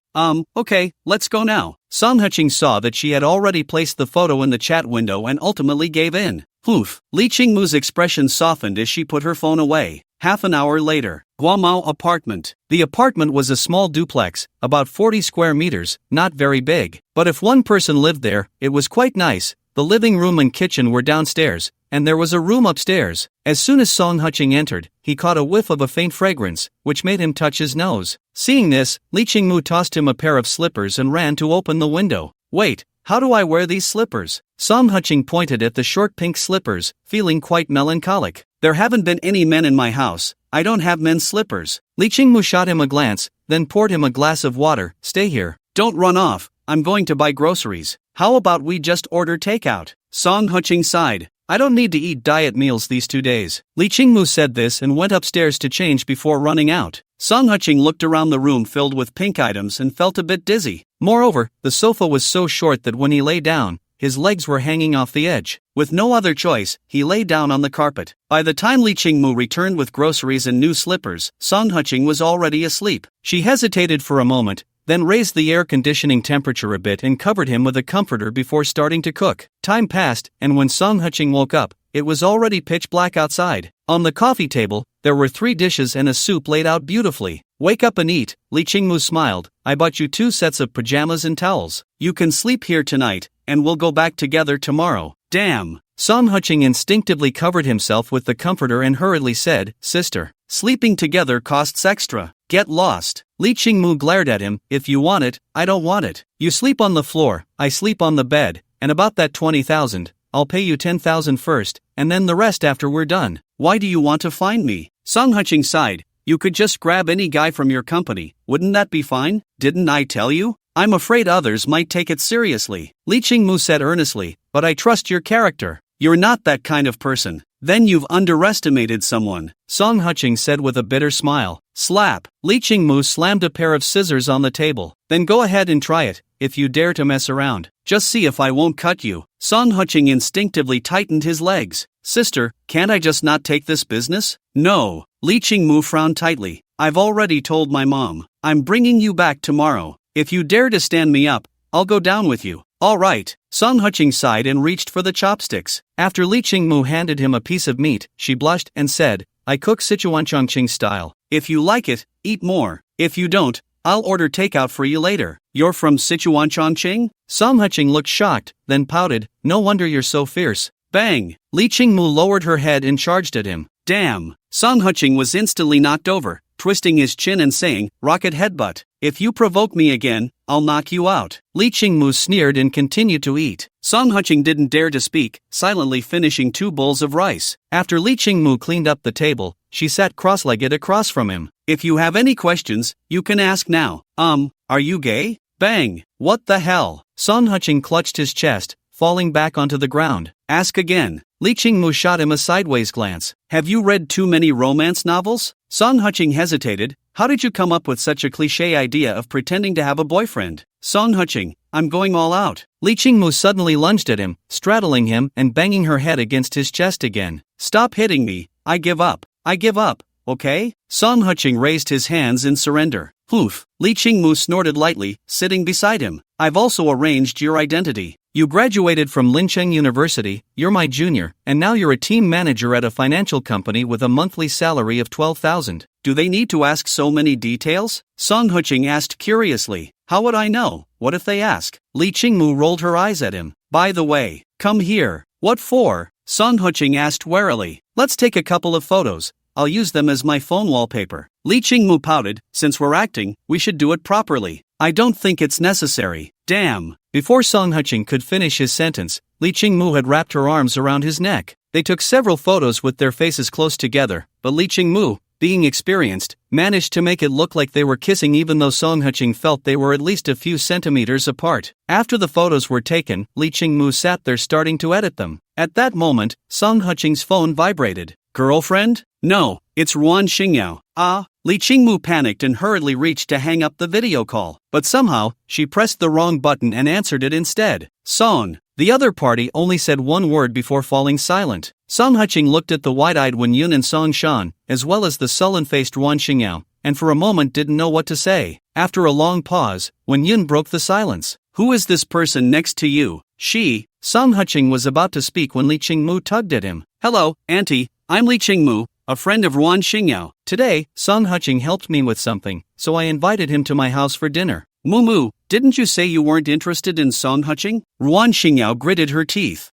Okay, let's go now. Song Huching saw that she had already placed the photo in the chat window and ultimately gave in. Oof. Li Qingmu's expression softened as she put her phone away. Half an hour later, Guamao apartment. The apartment was a small duplex, about 40 square meters, not very big. But if one person lived there, it was quite nice. The living room and kitchen were downstairs, and there was a room upstairs. As soon as Song Huching entered, he caught a whiff of a faint fragrance, which made him touch his nose. Seeing this, Li Qingmu tossed him a pair of slippers and ran to open the window. Wait, how do I wear these slippers? Song Huching pointed at the short pink slippers, feeling quite melancholic. There haven't been any men in my house. I don't have men's slippers. Li Qingmu shot him a glance, then poured him a glass of water. Stay here. Don't run off. I'm going to buy groceries. How about we just order takeout? Song Huching sighed. I don't need to eat diet meals these 2 days. Li Qingmu said this and went upstairs to change before running out. Song Huching looked around the room filled with pink items and felt a bit dizzy. Moreover, the sofa was so short that when he lay down, his legs were hanging off the edge. With no other choice, he lay down on the carpet. By the time Li Qingmu returned with groceries and new slippers, Song Huching was already asleep. She hesitated for a moment, then raised the air conditioning temperature a bit and covered him with a comforter before starting to cook. Time passed, and when Song Huching woke up, it was already pitch black outside. On the coffee table, there were 3 dishes and a soup laid out beautifully. Wake up and eat, Li Qingmu smiled. I bought you 2 sets of pajamas and towels. You can sleep here tonight, and we'll go back together tomorrow. Damn. Song Huching instinctively covered himself with the comforter and hurriedly said, Sister, sleeping together costs extra. Get lost. Li Qingmu glared at him. If you want it, I don't want it. You sleep on the floor, I sleep on the bed, and about that 20,000, I'll pay you 10,000 first, and then the rest after we're done. Why do you want to find me? Song Huching sighed. You could just grab any guy from your company, wouldn't that be fine? Didn't I tell you? I'm afraid others might take it seriously. Li Qingmu said earnestly, but I trust your character. You're not that kind of person. Then you've underestimated someone, Song Huching said with a bitter smile. Slap. Li Qingmu slammed a pair of scissors on the table. Then go ahead and try it, if you dare to mess around. Just see if I won't cut you. Song Huching instinctively tightened his legs. Sister, can't I just not take this business? No. Li Qingmu frowned tightly. I've already told my mom. I'm bringing you back tomorrow. If you dare to stand me up, I'll go down with you. All right. Song Huching sighed and reached for the chopsticks. After Li Qingmu handed him a piece of meat, she blushed and said, I cook Sichuanchongqing style. If you like it, eat more. If you don't, I'll order takeout for you later. You're from Sichuanchongqing? Song Huching looked shocked, then pouted. No wonder you're so fierce. Bang! Li Qingmu lowered her head and charged at him. Damn! Song Huching was instantly knocked over, twisting his chin and saying, Rocket headbutt. If you provoke me again, I'll knock you out. Li Qingmu sneered and continued to eat. Song Huching didn't dare to speak, silently finishing 2 bowls of rice. After Li Qingmu cleaned up the table, she sat cross-legged across from him. If you have any questions, you can ask now. Are you gay? Bang! What the hell? Song Huching clutched his chest, falling back onto the ground. Ask again. Li Qingmu shot him a sideways glance. Have you read too many romance novels? Song Huching hesitated. How did you come up with such a cliché idea of pretending to have a boyfriend? Song Huching, I'm going all out. Li Qingmu suddenly lunged at him, straddling him and banging her head against his chest again. Stop hitting me. I give up. I give up, okay? Song Huching raised his hands in surrender. Oof. Li Qingmu snorted lightly, sitting beside him. I've also arranged your identity. You graduated from Lincheng University, you're my junior, and now you're a team manager at a financial company with a monthly salary of 12,000. Do they need to ask so many details? Song Huching asked curiously. How would I know? What if they ask? Li Qingmu rolled her eyes at him. By the way, come here. What for? Song Huching asked warily. Let's take a couple of photos. I'll use them as my phone wallpaper. Li Qingmu pouted. Since we're acting, we should do it properly. I don't think it's necessary. Damn. Before Song Huching could finish his sentence, Li Qingmu had wrapped her arms around his neck. They took several photos with their faces close together, but Li Qingmu, being experienced, managed to make it look like they were kissing even though Song Qing felt they were at least a few centimeters apart. After the photos were taken, Lee Ching-moo sat there starting to edit them. At that moment, Song Qing's phone vibrated. Girlfriend? No, it's Ruan Xingyao. Ah. Lee Ching-moo panicked and hurriedly reached to hang up the video call, but somehow, she pressed the wrong button and answered it instead. Song. The other party only said one word before falling silent. Song Qing looked at the wide-eyed Wen Yun and Song Shan, as well as the sullen-faced Ruan Xingyao, and for a moment didn't know what to say. After a long pause, Wen Yun broke the silence. Who is this person next to you? She. Song Qing was about to speak when Lee Ching-moo tugged at him. Hello, Auntie, I'm Lee Ching-moo, a friend of Ruan Xingyao. Today, Song Qing helped me with something, so I invited him to my house for dinner. Moo, didn't you say you weren't interested in Song Qing? Ruan Xingyao gritted her teeth.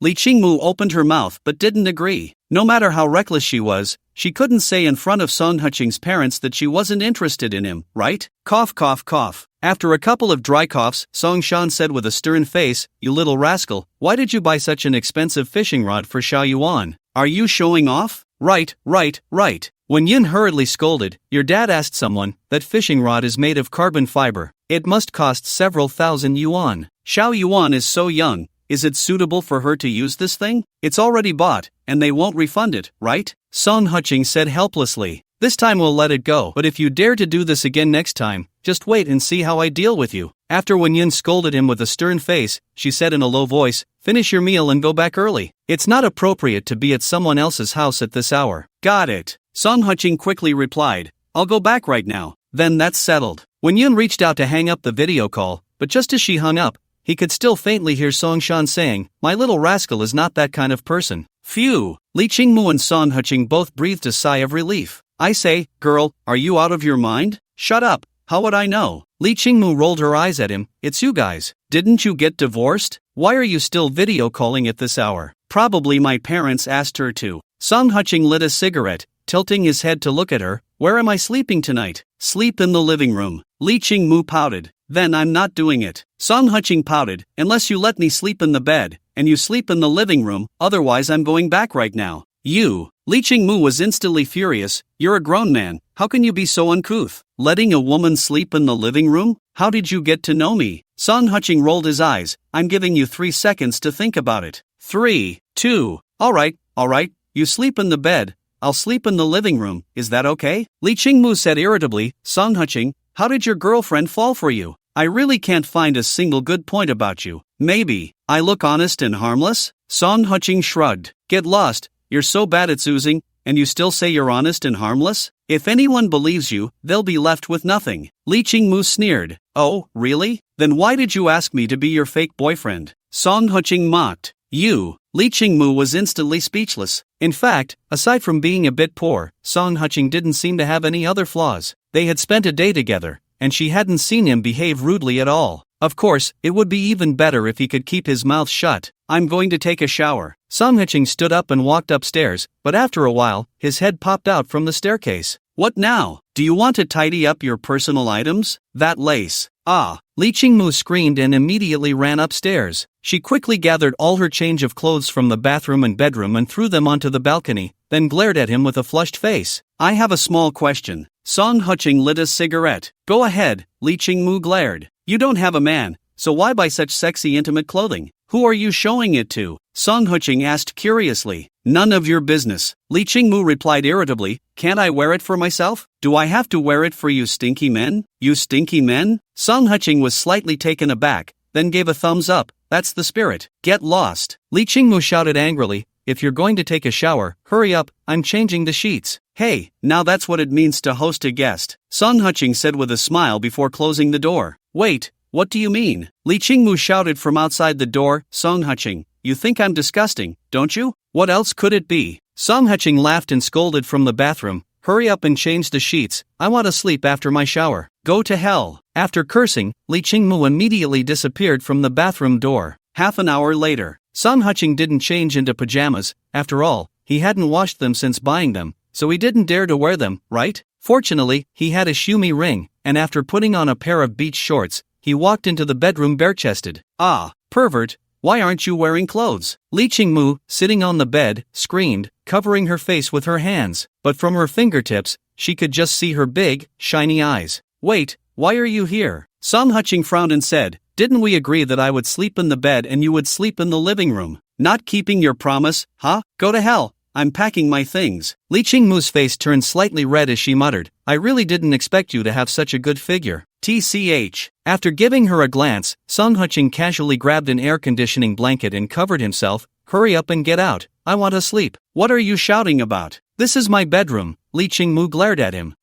Lee Ching-moo opened her mouth but didn't agree. No matter how reckless she was, she couldn't say in front of Song Qing's parents that she wasn't interested in him, right? Cough, cough, cough. After a couple of dry coughs, Song Shan said with a stern face, You little rascal, why did you buy such an expensive fishing rod for Xiao Yuan? Are you showing off? Right. When Yin hurriedly scolded, Your dad asked someone, that fishing rod is made of carbon fiber. It must cost several thousand yuan. Xiao Yuan is so young. Is it suitable for her to use this thing? It's already bought, and they won't refund it, right? Song Qing said helplessly. This time we'll let it go, but if you dare to do this again next time, just wait and see how I deal with you. After Wen Yin scolded him with a stern face, she said in a low voice, Finish your meal and go back early. It's not appropriate to be at someone else's house at this hour. Got it. Song Qing quickly replied, I'll go back right now. Then that's settled. Wen Yin reached out to hang up the video call, but just as she hung up, he could still faintly hear Song Shan saying, My little rascal is not that kind of person. Phew. Lee Ching-moo and Song Qing both breathed a sigh of relief. I say, girl, are you out of your mind? Shut up. How would I know? Lee Ching-moo rolled her eyes at him. It's you guys. Didn't you get divorced? Why are you still video calling at this hour? Probably my parents asked her to. Song Qing lit a cigarette, tilting his head to look at her. Where am I sleeping tonight? Sleep in the living room. Lee Ching-moo pouted. Then I'm not doing it. Song Qing pouted. Unless you let me sleep in the bed, and you sleep in the living room, otherwise I'm going back right now. You. Lee Ching-moo was instantly furious. You're a grown man. How can you be so uncouth? Letting a woman sleep in the living room? How did you get to know me? Song Qing rolled his eyes. I'm giving you 3 seconds to think about it. 3, 2. All right. You sleep in the bed. I'll sleep in the living room. Is that okay? Lee Ching-moo said irritably. Song Qing, how did your girlfriend fall for you? I really can't find a single good point about you. Maybe I look honest and harmless? Song Qing shrugged. Get lost. You're so bad at oozing, and you still say you're honest and harmless? If anyone believes you, they'll be left with nothing. Lee Ching-moo sneered. Oh, really? Then why did you ask me to be your fake boyfriend? Song Qing mocked. You. Lee Ching-moo was instantly speechless. In fact, aside from being a bit poor, Song Qing didn't seem to have any other flaws. They had spent a day together, and she hadn't seen him behave rudely at all. Of course, it would be even better if he could keep his mouth shut. I'm going to take a shower. Song Qing stood up and walked upstairs, but after a while, his head popped out from the staircase. What now? Do you want to tidy up your personal items? That lace. Ah. Lee Ching-moo screamed and immediately ran upstairs. She quickly gathered all her change of clothes from the bathroom and bedroom and threw them onto the balcony, then glared at him with a flushed face. I have a small question. Song Qing lit a cigarette. Go ahead, Lee Ching-moo glared. You don't have a man, so why buy such sexy intimate clothing? Who are you showing it to? Song Qing asked curiously. None of your business. Lee Ching-moo replied irritably. Can't I wear it for myself? Do I have to wear it for you stinky men? You stinky men? Song Qing was slightly taken aback, then gave a thumbs up. That's the spirit. Get lost. Lee Ching-moo shouted angrily. If you're going to take a shower, hurry up, I'm changing the sheets. Hey, now that's what it means to host a guest. Song Qing said with a smile before closing the door. Wait, what do you mean? Lee Ching-moo shouted from outside the door. Song Qing, you think I'm disgusting, don't you? What else could it be? Song Qing laughed and scolded from the bathroom. Hurry up and change the sheets, I want to sleep after my shower. Go to hell. After cursing, Lee Ching-moo immediately disappeared from the bathroom door. Half an hour later, Song Qing didn't change into pajamas. After all, he hadn't washed them since buying them, so he didn't dare to wear them, right? Fortunately, he had a shumi ring, and after putting on a pair of beach shorts, he walked into the bedroom bare-chested. Ah, pervert, Why aren't you wearing clothes? Li Qingmu, sitting on the bed, screamed, covering her face with her hands, but from her fingertips, she could just see her big, shiny eyes. Wait, why are you here? Song Huqing frowned and said, didn't we agree that I would sleep in the bed and you would sleep in the living room? Not keeping your promise, huh? Go to hell. I'm packing my things. Li Qingmu's face turned slightly red as she muttered, I really didn't expect you to have such a good figure. TCH. After giving her a glance, Song Huqing casually grabbed an air conditioning blanket and covered himself. Hurry up and get out. I want to sleep. What are you shouting about? This is my bedroom. Li Qingmu glared at him.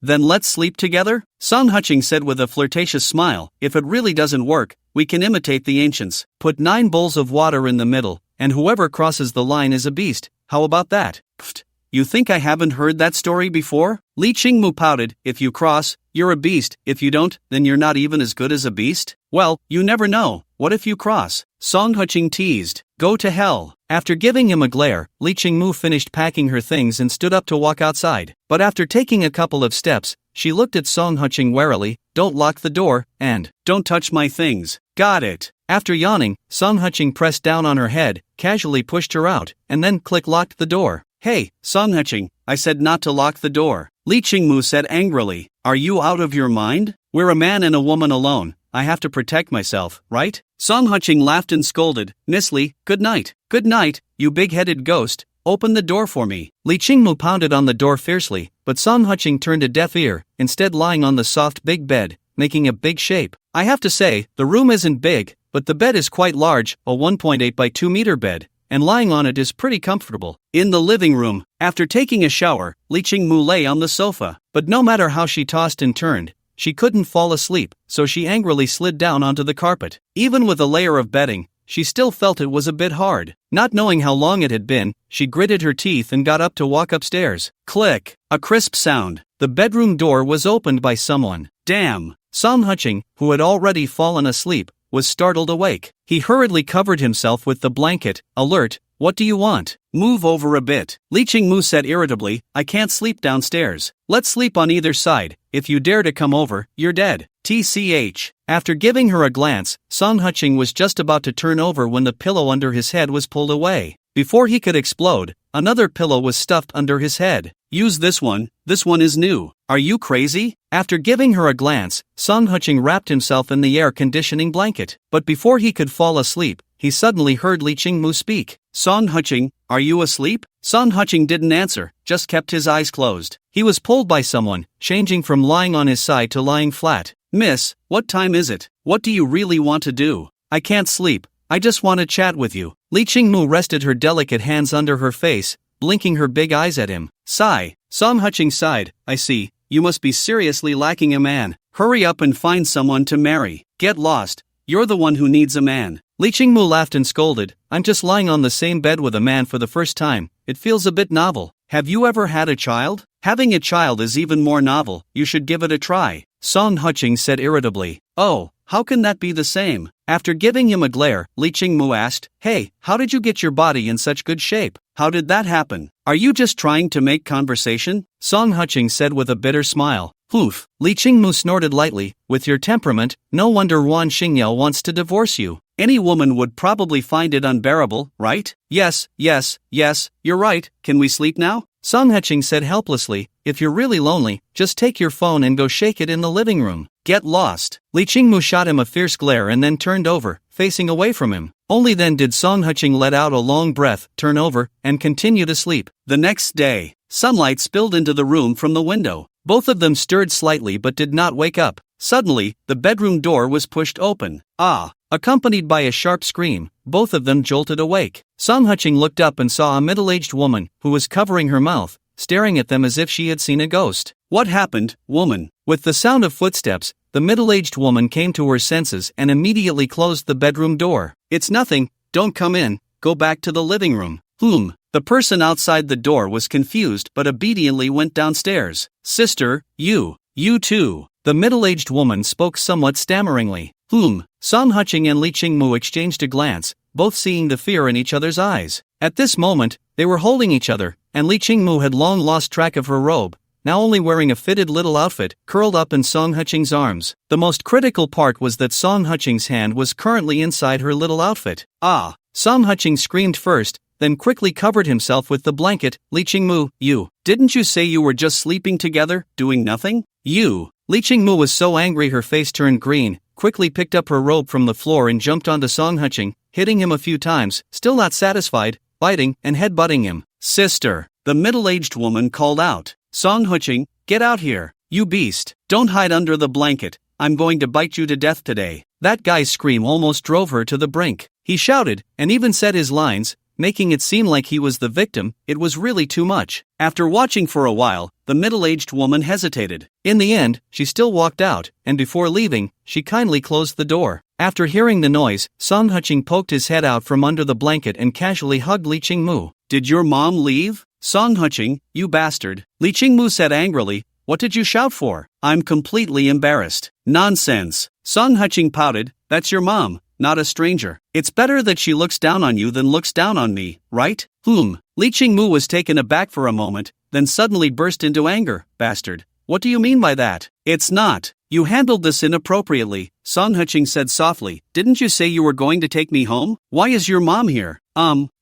Then let's sleep together? Song Huqing said with a flirtatious smile, if it really doesn't work, we can imitate the ancients. Put 9 bowls of water in the middle, and whoever crosses the line is a beast. How about that? Pfft. You think I haven't heard that story before? Li Qingmu pouted, if you cross, you're a beast. If you don't, then you're not even as good as a beast? Well, you never know. What if you cross? Song Huqing teased. Go to hell. After giving him a glare, Li Qingmu finished packing her things and stood up to walk outside. But after taking a couple of steps, she looked at Song Huqing warily, don't lock the door, and don't touch my things. Got it. After yawning, Song Huqing pressed down on her head, casually pushed her out, and then locked the door. Hey, Song Huqing, I said not to lock the door. Li Qingmu said angrily, are you out of your mind? We're a man and a woman alone. I have to protect myself, right? Song Huqing laughed and scolded, Miss Li, good night. Good night, you big-headed ghost. Open the door for me. Li Qingmu pounded on the door fiercely, but Song Huqing turned a deaf ear, instead lying on the soft big bed, making a big shape. I have to say, the room isn't big, but the bed is quite large, a 1.8 by 2 meter bed, and lying on it is pretty comfortable. In the living room, after taking a shower, Li Qingmu lay on the sofa, but no matter how she tossed and turned, she couldn't fall asleep, so she angrily slid down onto the carpet. Even with a layer of bedding, she still felt it was a bit hard. Not knowing how long it had been, she gritted her teeth and got up to walk upstairs. Click! A crisp sound. The bedroom door was opened by someone. Damn! Song Huqing, who had already fallen asleep, was startled awake. He hurriedly covered himself with the blanket, alert, what do you want? Move over a bit. Li Qingmu said irritably, I can't sleep downstairs. Let's sleep on either side. If you dare to come over, you're dead. TCH. After giving her a glance, Song Huqing was just about to turn over when the pillow under his head was pulled away. Before he could explode, another pillow was stuffed under his head. Use this one is new. Are you crazy? After giving her a glance, Song Huqing wrapped himself in the air conditioning blanket. But before he could fall asleep, he suddenly heard Li Qingmu speak. Song Huqing, are you asleep? Song Huqing didn't answer, just kept his eyes closed. He was pulled by someone, changing from lying on his side to lying flat. Miss, what time is it? What do you really want to do? I can't sleep. I just want to chat with you. Li Qingmu rested her delicate hands under her face, blinking her big eyes at him. Sigh. Song Huqing sighed. I see. You must be seriously lacking a man. Hurry up and find someone to marry. Get lost. You're the one who needs a man. Li Qingmu laughed and scolded. I'm just lying on the same bed with a man for the first time. It feels a bit novel. Have you ever had a child? Having a child is even more novel. You should give it a try. Song Huqing said irritably. Oh, how can that be the same? After giving him a glare, Li Qingmu asked, Hey, how did you get your body in such good shape? How did that happen? Are you just trying to make conversation? Song Huqing said with a bitter smile. Poof. Li Qingmu snorted lightly. With your temperament, no wonder Wan Xingyao wants to divorce you. Any woman would probably find it unbearable, right? Yes, you're right. Can we sleep now? Song Huqing said helplessly, if you're really lonely, just take your phone and go shake it in the living room. Get lost. Li Qingmu shot him a fierce glare and then turned over, facing away from him. Only then did Song Huqing let out a long breath, turn over, and continue to sleep. The next day, sunlight spilled into the room from the window. Both of them stirred slightly but did not wake up. Suddenly, the bedroom door was pushed open. Ah! Accompanied by a sharp scream, both of them jolted awake. Song Huqing looked up and saw a middle-aged woman, who was covering her mouth, staring at them as if she had seen a ghost. What happened, woman? With the sound of footsteps, the middle-aged woman came to her senses and immediately closed the bedroom door. It's nothing, don't come in, go back to the living room. The person outside the door was confused but obediently went downstairs. Sister, you too. The middle-aged woman spoke somewhat stammeringly. Song Huqing and Li Qingmu exchanged a glance, both seeing the fear in each other's eyes. At this moment, they were holding each other, and Li Qingmu had long lost track of her robe, now only wearing a fitted little outfit, curled up in Song Huching's arms. The most critical part was that Song Huching's hand was currently inside her little outfit. Ah! Song Huching screamed first, then quickly covered himself with the blanket. Li Qingmu, didn't you say you were just sleeping together, doing nothing? Li Qingmu was so angry her face turned green, quickly picked up her robe from the floor and jumped onto Song Huching, hitting him a few times, still not satisfied, biting and headbutting him. Sister, the middle-aged woman called out. Song Huching, get out here, you beast. Don't hide under the blanket, I'm going to bite you to death today. That guy's scream almost drove her to the brink. He shouted, and even said his lines, making it seem like he was the victim. It was really too much. After watching for a while, the middle-aged woman hesitated. In the end, she still walked out, and before leaving, she kindly closed the door. After hearing the noise, Song Huching poked his head out from under the blanket and casually hugged Li Qingmu. Did your mom leave? Song Huching, you bastard. Li Qingmu said angrily, what did you shout for? I'm completely embarrassed. Nonsense. Song Huching pouted, that's your mom, not a stranger. It's better that she looks down on you than looks down on me, right? Li Qingmu was taken aback for a moment, then suddenly burst into anger. Bastard. What do you mean by that? It's not. You handled this inappropriately, Song Huching said softly. Didn't you say you were going to take me home? Why is your mom here?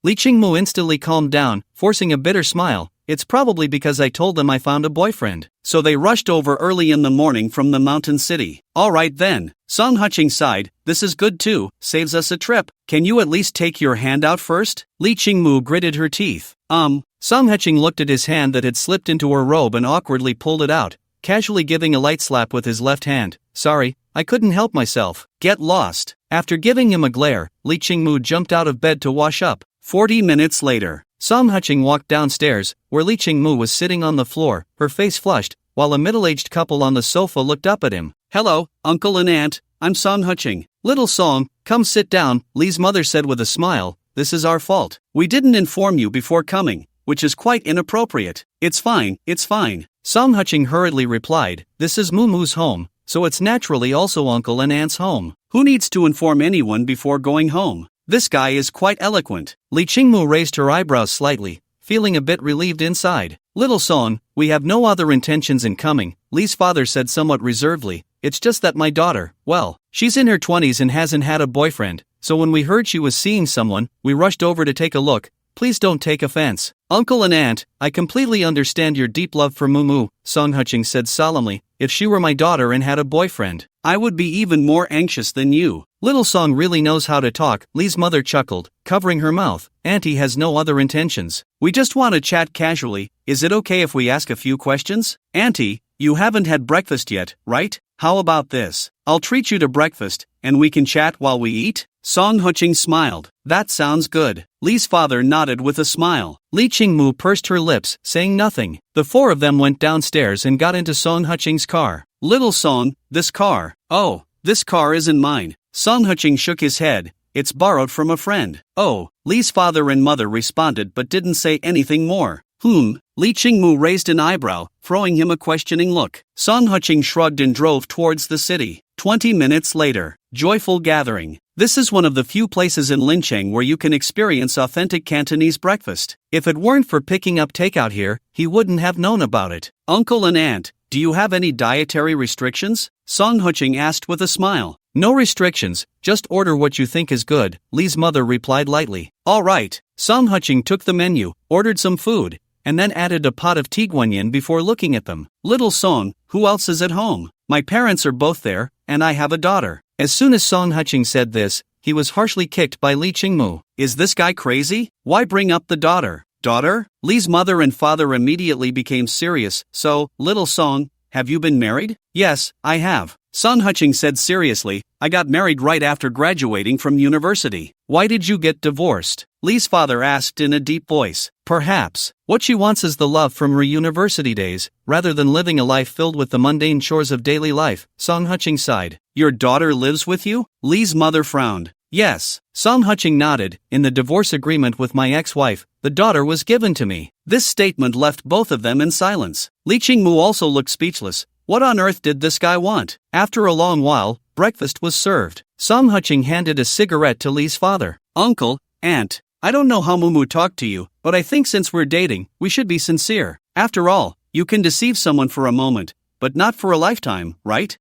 Li Qingmu instantly calmed down, forcing a bitter smile. It's probably because I told them I found a boyfriend. So they rushed over early in the morning from the mountain city. Alright then. Song Huching sighed, this is good too, saves us a trip. Can you at least take your hand out first? Li Qingmu gritted her teeth. Song Huching looked at his hand that had slipped into her robe and awkwardly pulled it out, casually giving a light slap with his left hand. Sorry, I couldn't help myself. Get lost. After giving him a glare, Li Qingmu jumped out of bed to wash up. 40 minutes later, Song Huching walked downstairs, where Li Qingmu was sitting on the floor, her face flushed, while a middle-aged couple on the sofa looked up at him. Hello, uncle and aunt, I'm Song Huching. Little Song, come sit down, Li's mother said with a smile. This is our fault. We didn't inform you before coming, which is quite inappropriate. It's fine. Song Huching hurriedly replied, this is Mumu's home, so it's naturally also uncle and aunt's home. Who needs to inform anyone before going home? This guy is quite eloquent. Li Qingmu raised her eyebrows slightly, feeling a bit relieved inside. Little Song, we have no other intentions in coming, Li's father said somewhat reservedly. It's just that my daughter, well, she's in her 20s and hasn't had a boyfriend, so when we heard she was seeing someone, we rushed over to take a look. Please don't take offense. Uncle and aunt, I completely understand your deep love for Mumu, Song Huching said solemnly. If she were my daughter and had a boyfriend, I would be even more anxious than you. Little Song really knows how to talk, Li's mother chuckled, covering her mouth. Auntie has no other intentions. We just want to chat casually. Is it okay if we ask a few questions? Auntie, you haven't had breakfast yet, right? How about this? I'll treat you to breakfast, and we can chat while we eat? Song Huching smiled. That sounds good. Li's father nodded with a smile. Li Qingmu pursed her lips, saying nothing. The four of them went downstairs and got into Song Huching's car. Little Song, this car. Oh, this car isn't mine. Song Huching shook his head. It's borrowed from a friend. Oh, Li's father and mother responded but didn't say anything more. Li Qingmu raised an eyebrow, throwing him a questioning look. Song Huching shrugged and drove towards the city. 20 minutes later, joyful gathering. This is one of the few places in Lincheng where you can experience authentic Cantonese breakfast. If it weren't for picking up takeout here, he wouldn't have known about it. Uncle and aunt, do you have any dietary restrictions? Song Huching asked with a smile. No restrictions, just order what you think is good, Li's mother replied lightly. All right. Song Huching took the menu, ordered some food, and then added a pot of tiguanyin before looking at them. Little Song, who else is at home? My parents are both there, and I have a daughter. As soon as Song Huching said this, he was harshly kicked by Li Qingmu. Is this guy crazy? Why bring up the daughter? Daughter? Li's mother and father immediately became serious. So, Little Song, have you been married? Yes, I have. Song Huching said seriously, I got married right after graduating from university. Why did you get divorced? Li's father asked in a deep voice. Perhaps. What she wants is the love from her university days, rather than living a life filled with the mundane chores of daily life, Song Huching sighed. Your daughter lives with you? Li's mother frowned. Yes. Song Huching nodded. In the divorce agreement with my ex-wife, the daughter was given to me. This statement left both of them in silence. Li Qingmu also looked speechless. What on earth did this guy want? After a long while, breakfast was served. Song Huching handed a cigarette to Li's father. Uncle, aunt, I don't know how Mumu talked to you, but I think since we're dating, we should be sincere. After all, You can deceive someone for a moment, but not for a lifetime, right?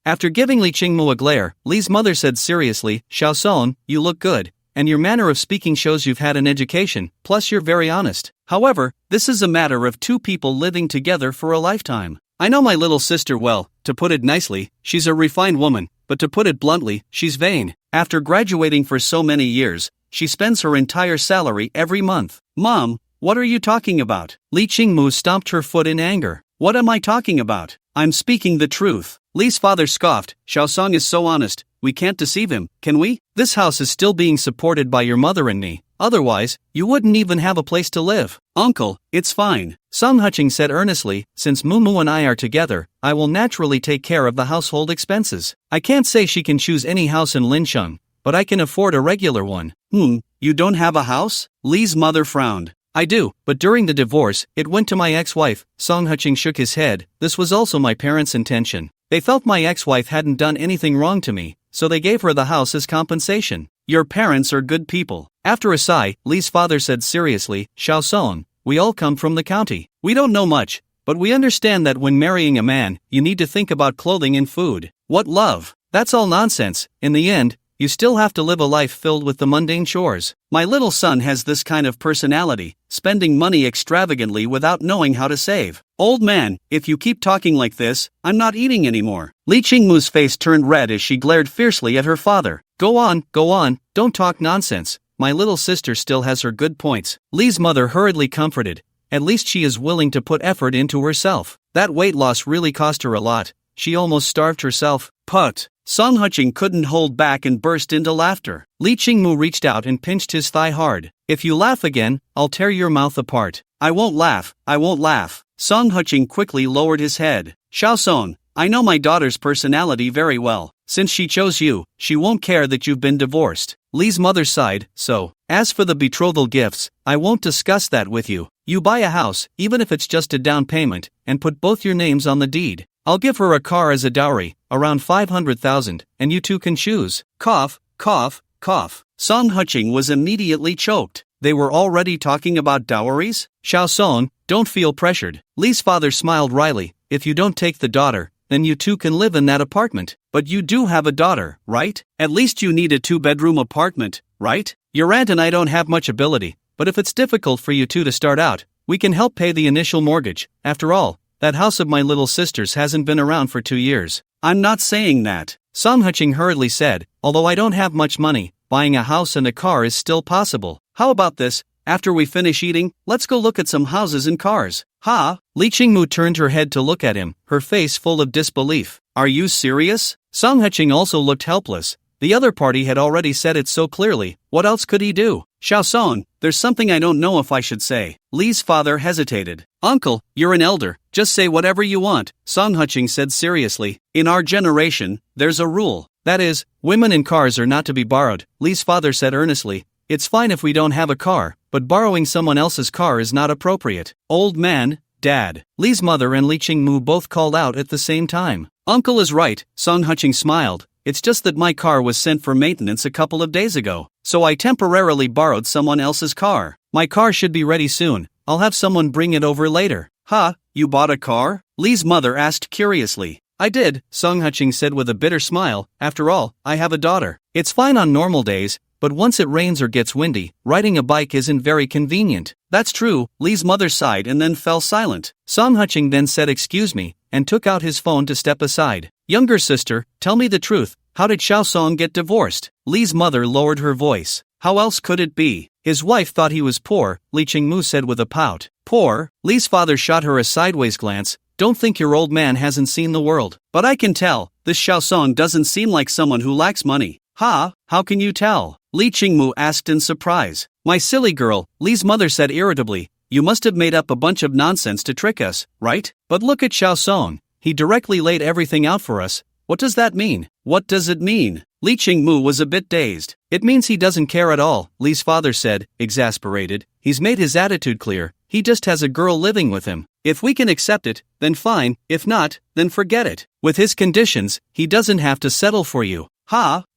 After giving Li Qingmu a glare, Li's mother said seriously, Xiaoson, you look good, and your manner of speaking shows you've had an education, plus you're very honest. However, this is a matter of two people living together for a lifetime. I know my little sister well. To put it nicely, she's a refined woman, but to put it bluntly, she's vain. After graduating for so many years, she spends her entire salary every month. Mom, what are you talking about? Li Qingmu stomped her foot in anger. What am I talking about? I'm speaking the truth. Li's father scoffed. Xiaosong is so honest, we can't deceive him, can we? This house is still being supported by your mother and me. Otherwise, you wouldn't even have a place to live. Uncle, it's fine. Song Huqing said earnestly, since Mumu and I are together, I will naturally take care of the household expenses. I can't say she can choose any house in Linsheng, but I can afford a regular one. You don't have a house? Li's mother frowned. I do, but during the divorce, it went to my ex-wife. Song Huqing shook his head. This was also my parents' intention. They felt my ex-wife hadn't done anything wrong to me, so they gave her the house as compensation. Your parents are good people. After a sigh, Li's father said seriously, Xiaosong, we all come from the county. We don't know much, but we understand that when marrying a man, you need to think about clothing and food. What love? That's all nonsense. In the end, you still have to live a life filled with the mundane chores. My little son has this kind of personality, spending money extravagantly without knowing how to save. Old man, if you keep talking like this, I'm not eating anymore. Li Qingmu's face turned red as she glared fiercely at her father. Go on, don't talk nonsense. My little sister still has her good points. Li's mother hurriedly comforted. At least she is willing to put effort into herself. That weight loss really cost her a lot. She almost starved herself. Put. Song Huqing couldn't hold back and burst into laughter. Li Qingmu reached out and pinched his thigh hard. If you laugh again, I'll tear your mouth apart. I won't laugh. Song Huqing quickly lowered his head. Xiaosong, I know my daughter's personality very well. Since she chose you, she won't care that you've been divorced. Li's mother sighed, so, as for the betrothal gifts, I won't discuss that with you. You buy a house, even if it's just a down payment, and put both your names on the deed. I'll give her a car as a dowry, around 500,000, and you two can choose. Cough. Song Huqing was immediately choked. They were already talking about dowries? Xiaosong, don't feel pressured. Li's father smiled wryly. If you don't take the daughter, then you two can live in that apartment. But you do have a daughter, right? At least you need a 2-bedroom apartment, right? Your aunt and I don't have much ability, but if it's difficult for you two to start out, we can help pay the initial mortgage. After all, that house of my little sister's hasn't been around for 2 years. I'm not saying that, Song Huqing hurriedly said. Although I don't have much money, buying a house and a car is still possible. How about this? After we finish eating, let's go look at some houses and cars. Ha! Li Qingmu turned her head to look at him, her face full of disbelief. Are you serious? Song Huqing also looked helpless. The other party had already said it so clearly. What else could he do? Xiaosong, there's something I don't know if I should say. Li's father hesitated. Uncle, you're an elder. Just say whatever you want, Song Huqing said seriously. In our generation, there's a rule. That is, women and cars are not to be borrowed. Li's father said earnestly. It's fine if we don't have a car, but borrowing someone else's car is not appropriate. Old man, Dad. Li's mother and Li Qingmu both called out at the same time. Uncle is right, Song Huqing smiled. It's just that my car was sent for maintenance a couple of days ago, so I temporarily borrowed someone else's car. My car should be ready soon. I'll have someone bring it over later. You bought a car? Li's mother asked curiously. I did, Song Huqing said with a bitter smile. After all, I have a daughter. It's fine on normal days, but once it rains or gets windy, riding a bike isn't very convenient. That's true, Li's mother sighed and then fell silent. Song Huqing then said excuse me, and took out his phone to step aside. Younger sister, tell me the truth, how did Xiaosong get divorced? Li's mother lowered her voice. How else could it be? His wife thought he was poor, Li Qingmu said with a pout. Poor? Li's father shot her a sideways glance. Don't think your old man hasn't seen the world. But I can tell, this Xiaosong doesn't seem like someone who lacks money. How can you tell? Li Qingmu asked in surprise. My silly girl, Li's mother said irritably. You must have made up a bunch of nonsense to trick us, right? But look at Xiaosong. He directly laid everything out for us. What does that mean? What does it mean? Li Qingmu was a bit dazed. It means he doesn't care at all, Li's father said, exasperated. He's made his attitude clear. He just has a girl living with him. If we can accept it, then fine. If not, then forget it. With his conditions, he doesn't have to settle for you.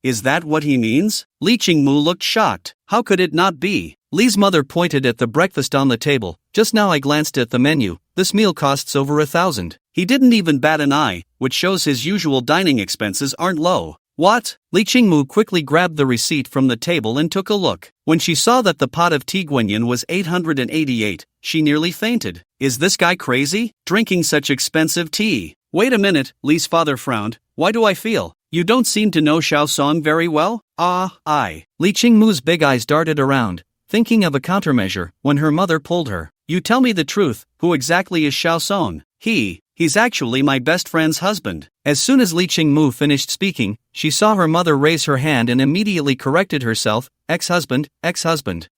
Is that what he means? Li Qingmu looked shocked. How could it not be? Li's mother pointed at the breakfast on the table. Just now I glanced at the menu. This meal costs over 1,000. He didn't even bat an eye, which shows his usual dining expenses aren't low. What? Li Qingmu quickly grabbed the receipt from the table and took a look. When she saw that the pot of tea guanyin was 888, she nearly fainted. Is this guy crazy? Drinking such expensive tea? Wait a minute, Li's father frowned. Why do I feel? You don't seem to know Xiaosong very well? Li Qingmu's big eyes darted around, thinking of a countermeasure, when her mother pulled her. You tell me the truth, who exactly is Xiaosong? He's actually my best friend's husband. As soon as Li Qingmu finished speaking, she saw her mother raise her hand and immediately corrected herself. Ex-husband.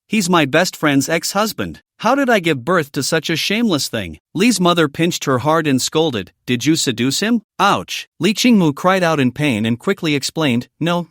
He's my best friend's ex-husband. How did I give birth to such a shameless thing? Li's mother pinched her hard and scolded. Did you seduce him? Ouch. Li Qingmu cried out in pain and quickly explained, No.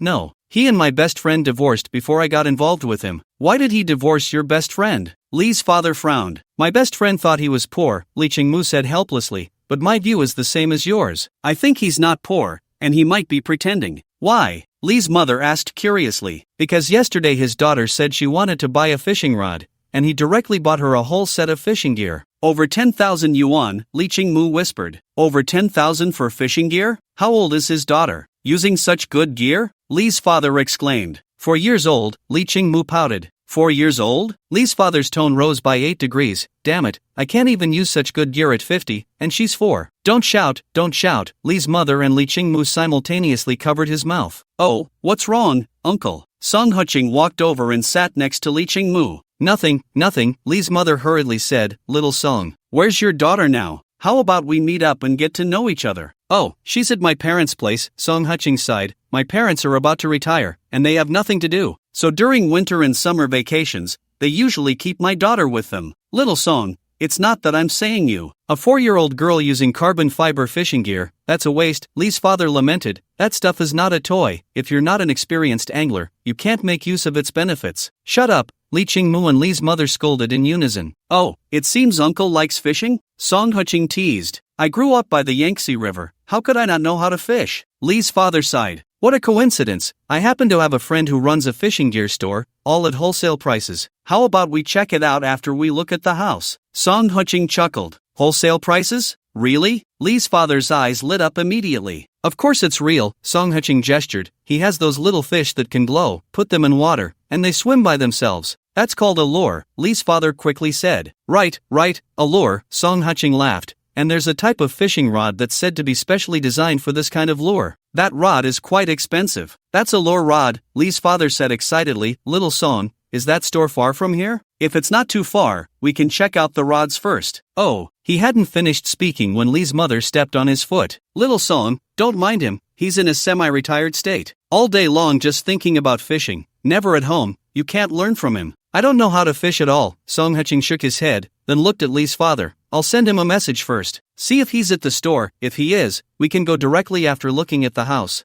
He and my best friend divorced before I got involved with him. Why did he divorce your best friend? Li's father frowned. My best friend thought he was poor, Li Qingmu said helplessly, but my view is the same as yours. I think he's not poor, and he might be pretending. Why? Li's mother asked curiously. Because yesterday his daughter said she wanted to buy a fishing rod, and he directly bought her a whole set of fishing gear. Over 10,000 yuan, Li Qingmu whispered. Over 10,000 for fishing gear? How old is his daughter? Using such good gear? Li's father exclaimed. 4 years old, Li Qingmu pouted. 4 years old? Li's father's tone rose by 8 degrees. Damn it, I can't even use such good gear at 50, and she's 4. Don't shout. Li's mother and Li Qingmu simultaneously covered his mouth. Oh, what's wrong, uncle? Song Qing walked over and sat next to Li Qingmu. Nothing, Li's mother hurriedly said. Little Song, where's your daughter now? How about we meet up and get to know each other? Oh, she's at my parents' place, Song Qing sighed. My parents are about to retire, and they have nothing to do. So during winter and summer vacations, they usually keep my daughter with them. Little Song, it's not that I'm saying you. A 4-year-old girl using carbon fiber fishing gear, that's a waste, Li's father lamented. That stuff is not a toy. If you're not an experienced angler, you can't make use of its benefits. Shut up, Li Qingmu and Li's mother scolded in unison. Oh, it seems uncle likes fishing? Song Qing teased. I grew up by the Yangtze River. How could I not know how to fish? Li's father sighed. What a coincidence. I happen to have a friend who runs a fishing gear store, all at wholesale prices. How about we check it out after we look at the house? Song Qing chuckled. Wholesale prices? Really? Li's father's eyes lit up immediately. Of course it's real, Song Qing gestured. He has those little fish that can glow, put them in water, and they swim by themselves. That's called a lure, Li's father quickly said. Right, a lure, Song Qing laughed. And there's a type of fishing rod that's said to be specially designed for this kind of lure. That rod is quite expensive. That's a lure rod, Li's father said excitedly. Little Song, is that store far from here? If it's not too far, we can check out the rods first. Oh, he hadn't finished speaking when Li's mother stepped on his foot. Little Song, don't mind him, he's in a semi-retired state. All day long just thinking about fishing, never at home, you can't learn from him. I don't know how to fish at all, Song Qing shook his head, then looked at Li's father. I'll send him a message first. See if he's at the store. If he is, we can go directly after looking at the house.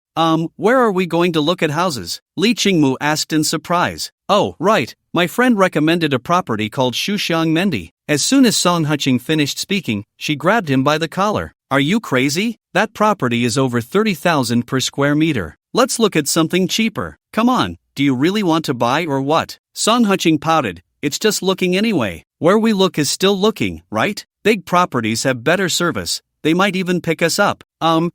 Where are we going to look at houses? Li Qingmu asked in surprise. Oh, right, my friend recommended a property called Su Qing. As soon as Song Qing finished speaking, she grabbed him by the collar. Are you crazy? That property is over 30,000 per square meter. Let's look at something cheaper. Come on, do you really want to buy or what? Song Qing pouted. It's just looking anyway. Where we look is still looking, right? Big properties have better service. They might even pick us up.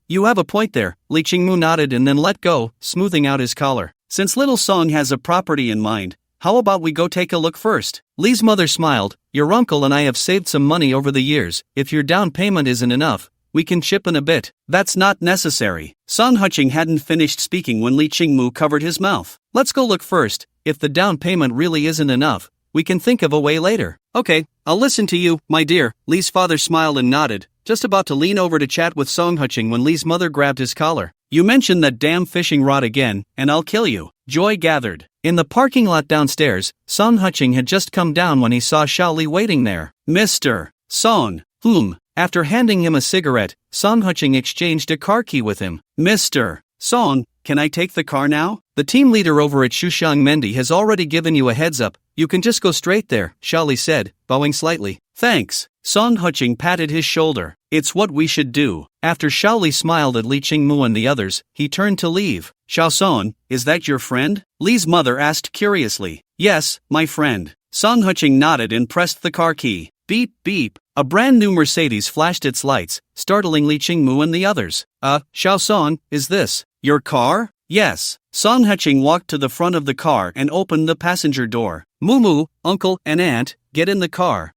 You have a point there. Li Qingmu nodded and then let go, smoothing out his collar. Since Little Song has a property in mind, how about we go take a look first? Li's mother smiled. Your uncle and I have saved some money over the years. If your down payment isn't enough, we can chip in a bit. That's not necessary. Song Qing hadn't finished speaking when Li Qingmu covered his mouth. Let's go look first. If the down payment really isn't enough, we can think of a way later. Okay, I'll listen to you, my dear. Li's father smiled and nodded, just about to lean over to chat with Song Qing when Li's mother grabbed his collar. You mentioned that damn fishing rod again, and I'll kill you. Joy gathered. In the parking lot downstairs, Song Qing had just come down when he saw Xiaoli waiting there. Mr. Song, After handing him a cigarette, Song Qing exchanged a car key with him. Mr. Song, can I take the car now? The team leader over at Su Qing has already given you a heads up. You can just go straight there, Xiaoli said, bowing slightly. Thanks. Song Qing patted his shoulder. It's what we should do. After Xiaoli smiled at Li Qingmu and the others, he turned to leave. Xiaosong, is that your friend? Li's mother asked curiously. Yes, my friend. Song Huching nodded and pressed the car key. Beep, beep. A brand new Mercedes flashed its lights, startling Li Qingmu and the others. Xiao Song, is this your car? Yes. Song Huching walked to the front of the car and opened the passenger door. Mumu, uncle, and aunt, get in the car.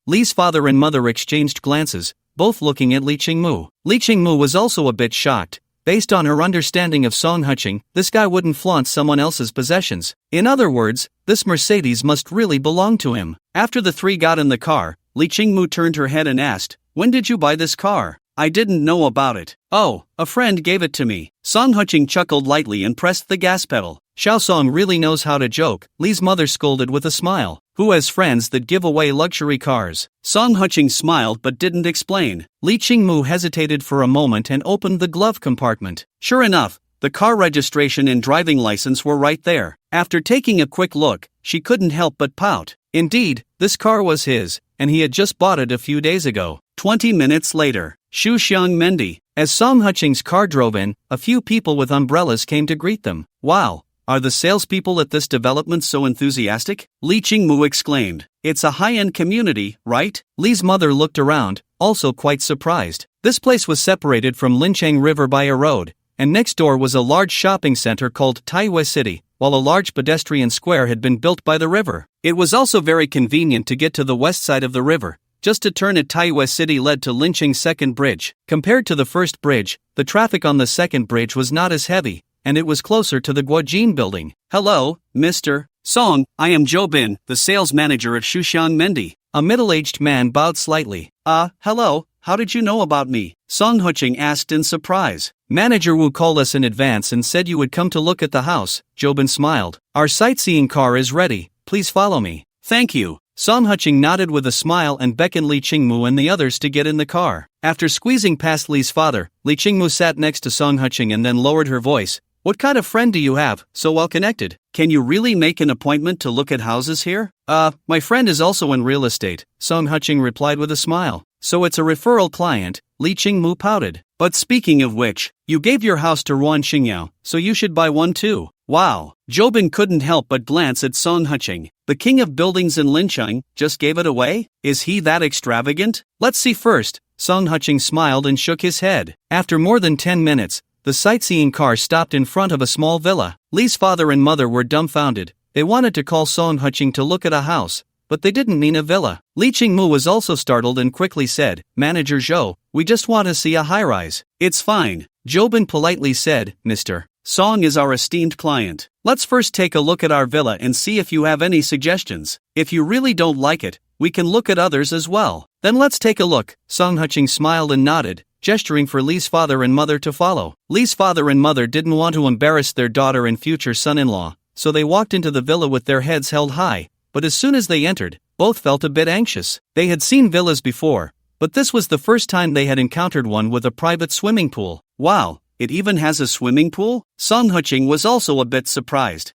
Li's father and mother exchanged glances, both looking at Li Qingmu. Li Qingmu was also a bit shocked. Based on her understanding of Song Huching, this guy wouldn't flaunt someone else's possessions. In other words, this Mercedes must really belong to him. After the three got in the car, Li Qingmu turned her head and asked, "When did you buy this car?" "I didn't know about it." "Oh, a friend gave it to me." Song Huching chuckled lightly and pressed the gas pedal. Xiao Song really knows how to joke, Li's mother scolded with a smile. Who has friends that give away luxury cars? Song Huching smiled but didn't explain. Li Qingmu hesitated for a moment and opened the glove compartment. Sure enough, the car registration and driving license were right there. After taking a quick look, she couldn't help but pout. Indeed, this car was his, and he had just bought it a few days ago. 20 minutes later, Su Qing Mendi. As Song Huching's car drove in, a few people with umbrellas came to greet them. Wow! Are the salespeople at this development so enthusiastic? Li Qingmu exclaimed. It's a high-end community, right? Li's mother looked around, also quite surprised. This place was separated from Lincheng River by a road, and next door was a large shopping center called Taiyue City, while a large pedestrian square had been built by the river. It was also very convenient to get to the west side of the river. Just a turn at Taiyue City led to Lincheng's second bridge. Compared to the first bridge, the traffic on the second bridge was not as heavy, and it was closer to the Guojin building. Hello, Mr. Song, I am Zhou Bin, the sales manager at Su Qing Mendi. A middle-aged man bowed slightly. Hello, how did you know about me? Song Huching asked in surprise. Manager Wu called us in advance and said you would come to look at the house. Zhou Bin smiled. Our sightseeing car is ready, please follow me. Thank you. Song Huching nodded with a smile and beckoned Li Qingmu and the others to get in the car. After squeezing past Li's father, Li Qingmu sat next to Song Huching and then lowered her voice. What kind of friend do you have, so well connected? Can you really make an appointment to look at houses here? My friend is also in real estate, Song Huching replied with a smile. So it's a referral client, Li Qingmu pouted. But speaking of which, you gave your house to Ruan Xingyao, so you should buy one too. Wow. Zhou Bin couldn't help but glance at Song Huching. The king of buildings in Lincheng just gave it away? Is he that extravagant? Let's see first. Song Huching smiled and shook his head. After more than 10 minutes, the sightseeing car stopped in front of a small villa. Li's father and mother were dumbfounded. They wanted to call Song Huching to look at a house, but they didn't mean a villa. Li Qingmu was also startled and quickly said, Manager Zhou, we just want to see a high-rise. It's fine, Zhou Bin politely said, Mr. Song is our esteemed client. Let's first take a look at our villa and see if you have any suggestions. If you really don't like it, we can look at others as well. Then let's take a look. Song Huching smiled and nodded, gesturing for Li's father and mother to follow. Li's father and mother didn't want to embarrass their daughter and future son-in-law, so they walked into the villa with their heads held high, but as soon as they entered, both felt a bit anxious. They had seen villas before, but this was the first time they had encountered one with a private swimming pool. Wow, it even has a swimming pool? Song Huching was also a bit surprised.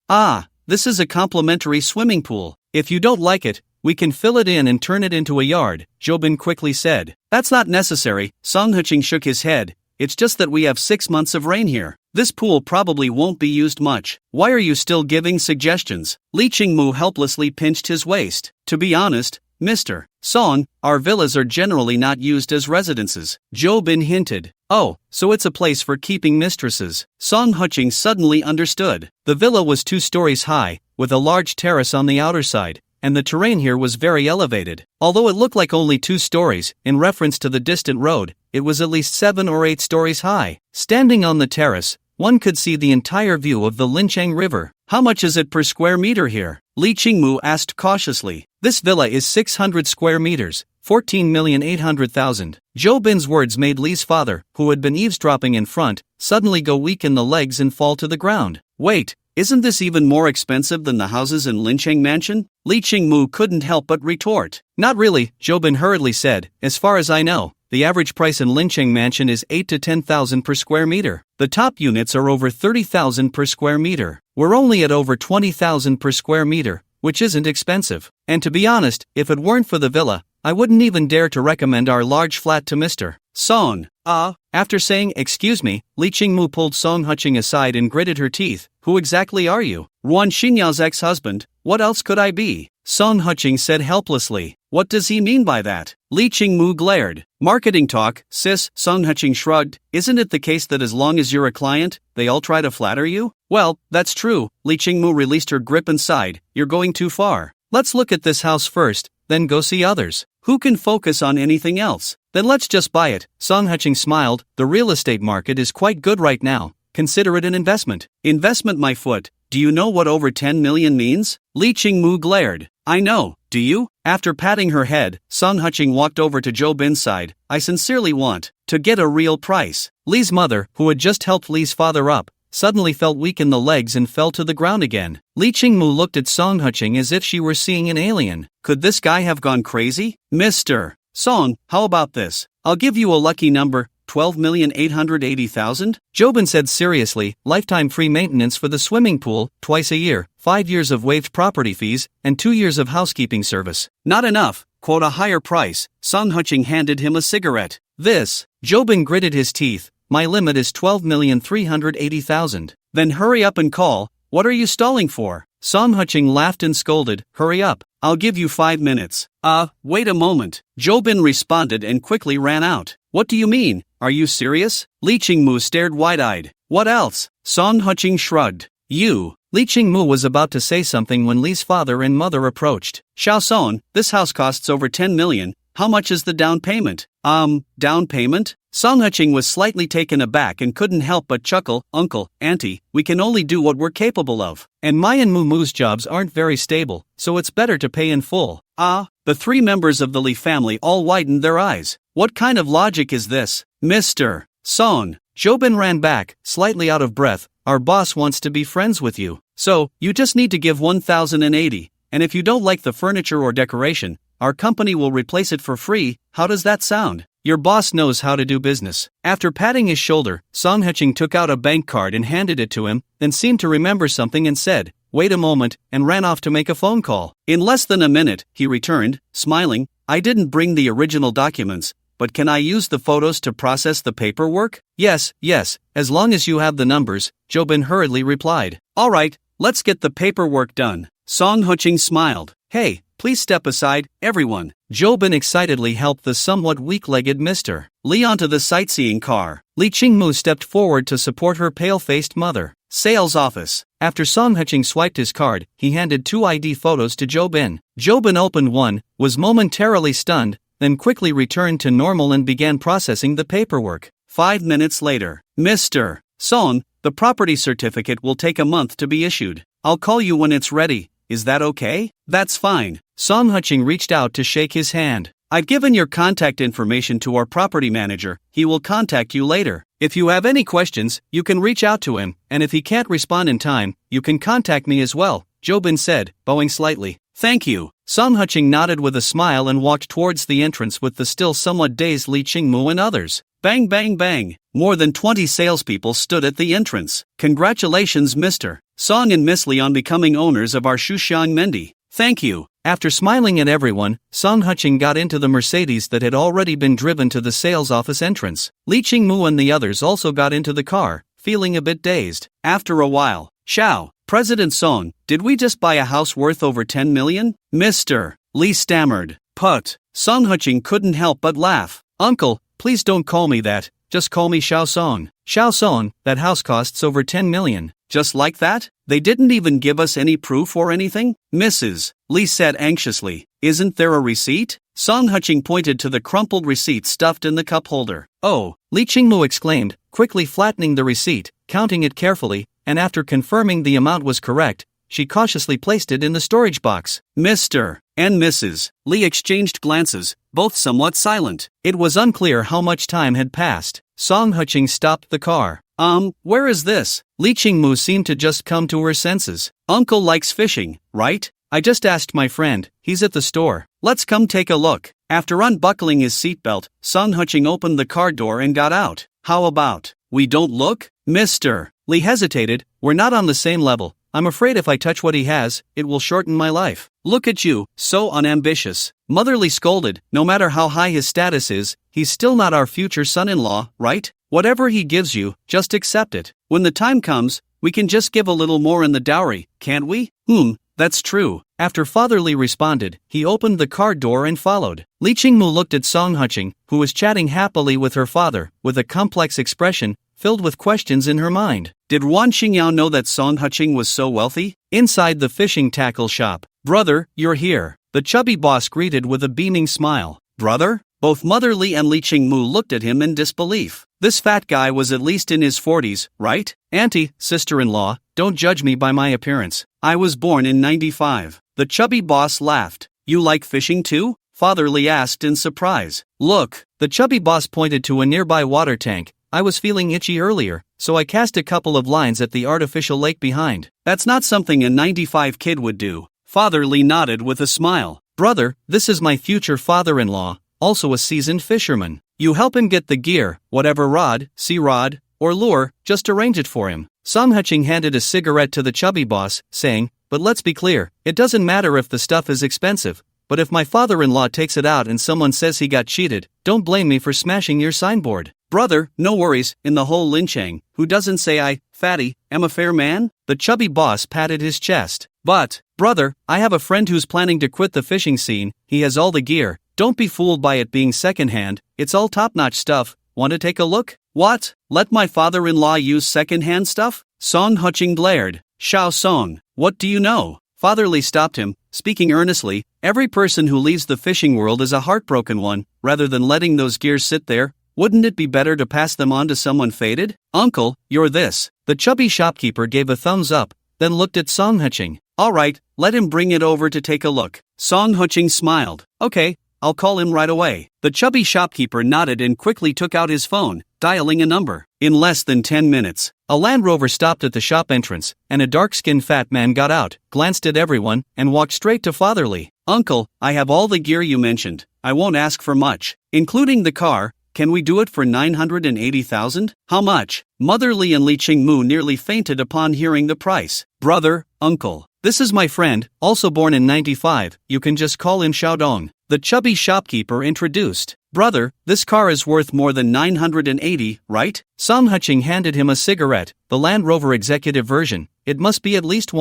This is a complimentary swimming pool. If you don't like it, we can fill it in and turn it into a yard, Zhou Bin quickly said. That's not necessary, Song Huching shook his head. It's just that we have 6 months of rain here. This pool probably won't be used much. Why are you still giving suggestions? Li Qingmu helplessly pinched his waist. To be honest, Mr. Song, our villas are generally not used as residences, Zhou Bin hinted. Oh, so it's a place for keeping mistresses. Song Huching suddenly understood. The villa was 2 stories high, with a large terrace on the outer side, and the terrain here was very elevated. Although it looked like only 2 stories, in reference to the distant road, it was at least 7 or 8 stories high. Standing on the terrace, one could see the entire view of the Lincheng River. How much is it per square meter here? Li Qingmu asked cautiously. This villa is 600 square meters, 14,800,000. Zhou Bin's words made Li's father, who had been eavesdropping in front, suddenly go weak in the legs and fall to the ground. Wait, isn't this even more expensive than the houses in Lincheng Mansion? Li Qingmu couldn't help but retort. Not really, Zhou Bin hurriedly said. As far as I know, the average price in Lincheng Mansion is 8 to 10,000 per square meter. The top units are over 30,000 per square meter. We're only at over 20,000 per square meter, which isn't expensive. And to be honest, if it weren't for the villa, I wouldn't even dare to recommend our large flat to Mr. Song. After saying, excuse me, Li Qingmu pulled Song Huching aside and gritted her teeth. Who exactly are you? Ruan Xinyao's ex-husband, what else could I be? Song Huqing said helplessly. What does he mean by that? Li Qingmu glared. Marketing talk, sis, Song Huqing shrugged. Isn't it the case that as long as you're a client, they all try to flatter you? Well, that's true. Li Qingmu released her grip and sighed. You're going too far. Let's look at this house first, then go see others. Who can focus on anything else? Then let's just buy it. Song Huqing smiled. The real estate market is quite good right now. Consider it an investment. Investment, my foot. Do you know what over 10 million means? Li Qingmu glared. I know, do you? After patting her head, Song Huqing walked over to Zhou Bin's side. I sincerely want to get a real price. Li's mother, who had just helped Li's father up, suddenly felt weak in the legs and fell to the ground again. Li Qingmu looked at Song Huqing as if she were seeing an alien. Could this guy have gone crazy? Mr. Song, how about this? I'll give you a lucky number. 12,880,000? Jobin said seriously, lifetime free maintenance for the swimming pool, twice a year, 5 years of waived property fees, and 2 years of housekeeping service. Not enough. Quote a higher price. Song Huqing handed him a cigarette. This. Jobin gritted his teeth. My limit is 12,380,000. Then hurry up and call. What are you stalling for? Song Huqing laughed and scolded. Hurry up. I'll give you 5 minutes. Wait a moment. Jobin responded and quickly ran out. What do you mean? Are you serious? Li Qingmu stared wide-eyed. What else? Song Huqing shrugged. You. Li Qingmu was about to say something when Li's father and mother approached. Xiao Son, this house costs over 10 million. How much is the down payment? Down payment? Song Huqing was slightly taken aback and couldn't help but chuckle. Uncle, auntie, we can only do what we're capable of. And my and Mumu's jobs aren't very stable, so it's better to pay in full. The 3 members of the Li family all widened their eyes. What kind of logic is this? Mr. Song. Jobin ran back, slightly out of breath. Our boss wants to be friends with you. So, you just need to give 1,080, and if you don't like the furniture or decoration, our company will replace it for free. How does that sound? Your boss knows how to do business. After patting his shoulder, Song Huqing took out a bank card and handed it to him, then seemed to remember something and said, wait a moment, and ran off to make a phone call. In less than a minute, he returned, smiling. I didn't bring the original documents, but can I use the photos to process the paperwork? Yes, as long as you have the numbers, Jobin hurriedly replied. All right, let's get the paperwork done. Song Huqing smiled. Hey, please step aside, everyone. Jobin excitedly helped the somewhat weak-legged Mr. Li onto the sightseeing car. Li Qingmu stepped forward to support her pale-faced mother. Sales office. After Song Huqing swiped his card, he handed 2 ID photos to Jobin. Jobin opened one, was momentarily stunned, then quickly returned to normal and began processing the paperwork. 5 minutes later. Mr. Song, the property certificate will take a month to be issued. I'll call you when it's ready. Is that okay? That's fine. Song Huqing reached out to shake his hand. I've given your contact information to our property manager. He will contact you later. If you have any questions, you can reach out to him, and if he can't respond in time, you can contact me as well, Jobin said, bowing slightly. Thank you. Song Huqing nodded with a smile and walked towards the entrance with the still somewhat dazed Li Qingmu and others. Bang bang bang. More than 20 salespeople stood at the entrance. Congratulations, Mr. Song and Miss Li, on becoming owners of our Shuxiang Mendi. Thank you. After smiling at everyone, Song Huqing got into the Mercedes that had already been driven to the sales office entrance. Li Qingmu and the others also got into the car, feeling a bit dazed. After a while, Xiao, President Song, did we just buy a house worth over 10 million? Mr. Li stammered. Put. Song Huqing couldn't help but laugh. Uncle, please don't call me that, just call me Xiao Song. Xiao Song, that house costs over 10 million. Just like that? They didn't even give us any proof or anything? Mrs. Li said anxiously. Isn't there a receipt? Song Huqing pointed to the crumpled receipt stuffed in the cup holder. Oh, Li Qingmu exclaimed, quickly flattening the receipt, counting it carefully, and after confirming the amount was correct, she cautiously placed it in the storage box. Mr. and Mrs. Li exchanged glances, both somewhat silent. It was unclear how much time had passed. Song Huqing stopped the car. Where is this? Li Qingmu seemed to just come to her senses. Uncle likes fishing, right? I just asked my friend, he's at the store. Let's come take a look. After unbuckling his seatbelt, Song Huqing opened the car door and got out. How about, we don't look? Mr. Li hesitated. We're not on the same level. I'm afraid if I touch what he has, it will shorten my life. Look at you, so unambitious. Motherly scolded. No matter how high his status is, he's still not our future son-in-law, right? Whatever he gives you, just accept it. When the time comes, We can just give a little more in the dowry, can't we? That's true. After Father Li responded, he opened the car door and followed. Li Qingmu looked at Song Huqing, who was chatting happily with her father, with a complex expression, filled with questions in her mind. Did Wan Xingyao know that Song Huqing was so wealthy? Inside the fishing tackle shop. Brother, you're here. The chubby boss greeted with a beaming smile. Brother? Both Mother Li and Li Qingmu looked at him in disbelief. This fat guy was at least in his 40s, right? Auntie, sister-in-law, don't judge me by my appearance. I was born in 95. The chubby boss laughed. You like fishing too? Father Li asked in surprise. Look, the chubby boss pointed to a nearby water tank. I was feeling itchy earlier, so I cast a couple of lines at the artificial lake behind. That's not something a 95 kid would do. Father Li nodded with a smile. Brother, this is my future father-in-law, also a seasoned fisherman. You help him get the gear, whatever rod, sea rod, or lure, just arrange it for him. Song Huqing handed a cigarette to the chubby boss, saying, but let's be clear, it doesn't matter if the stuff is expensive, but if my father-in-law takes it out and someone says he got cheated, don't blame me for smashing your signboard. Brother, no worries, in the whole Linchang, who doesn't say I, fatty, am a fair man? The chubby boss patted his chest. But, brother, I have a friend who's planning to quit the fishing scene, he has all the gear, don't be fooled by it being secondhand, it's all top-notch stuff, want to take a look? What? Let my father-in-law use second-hand stuff? Song Huqing glared. Xiao Song, what do you know? Father Li stopped him, speaking earnestly, every person who leaves the fishing world is a heartbroken one, rather than letting those gears sit there. Wouldn't it be better to pass them on to someone fated? Uncle, you're this. The chubby shopkeeper gave a thumbs up, then looked at Song Huqing. Alright, let him bring it over to take a look. Song Huqing smiled. Okay, I'll call him right away. The chubby shopkeeper nodded and quickly took out his phone, dialing a number. In less than 10 minutes, a Land Rover stopped at the shop entrance, and a dark-skinned fat man got out, glanced at everyone, and walked straight to Father Li. Uncle, I have all the gear you mentioned. I won't ask for much. Including the car, can we do it for 980,000? How much? Mother Li and Li Qingmu nearly fainted upon hearing the price. Brother, uncle, this is my friend, also born in 95, you can just call him Xiaodong. The chubby shopkeeper introduced. Brother, this car is worth more than 980, right? Song Huqing handed him a cigarette, the Land Rover executive version. It must be at least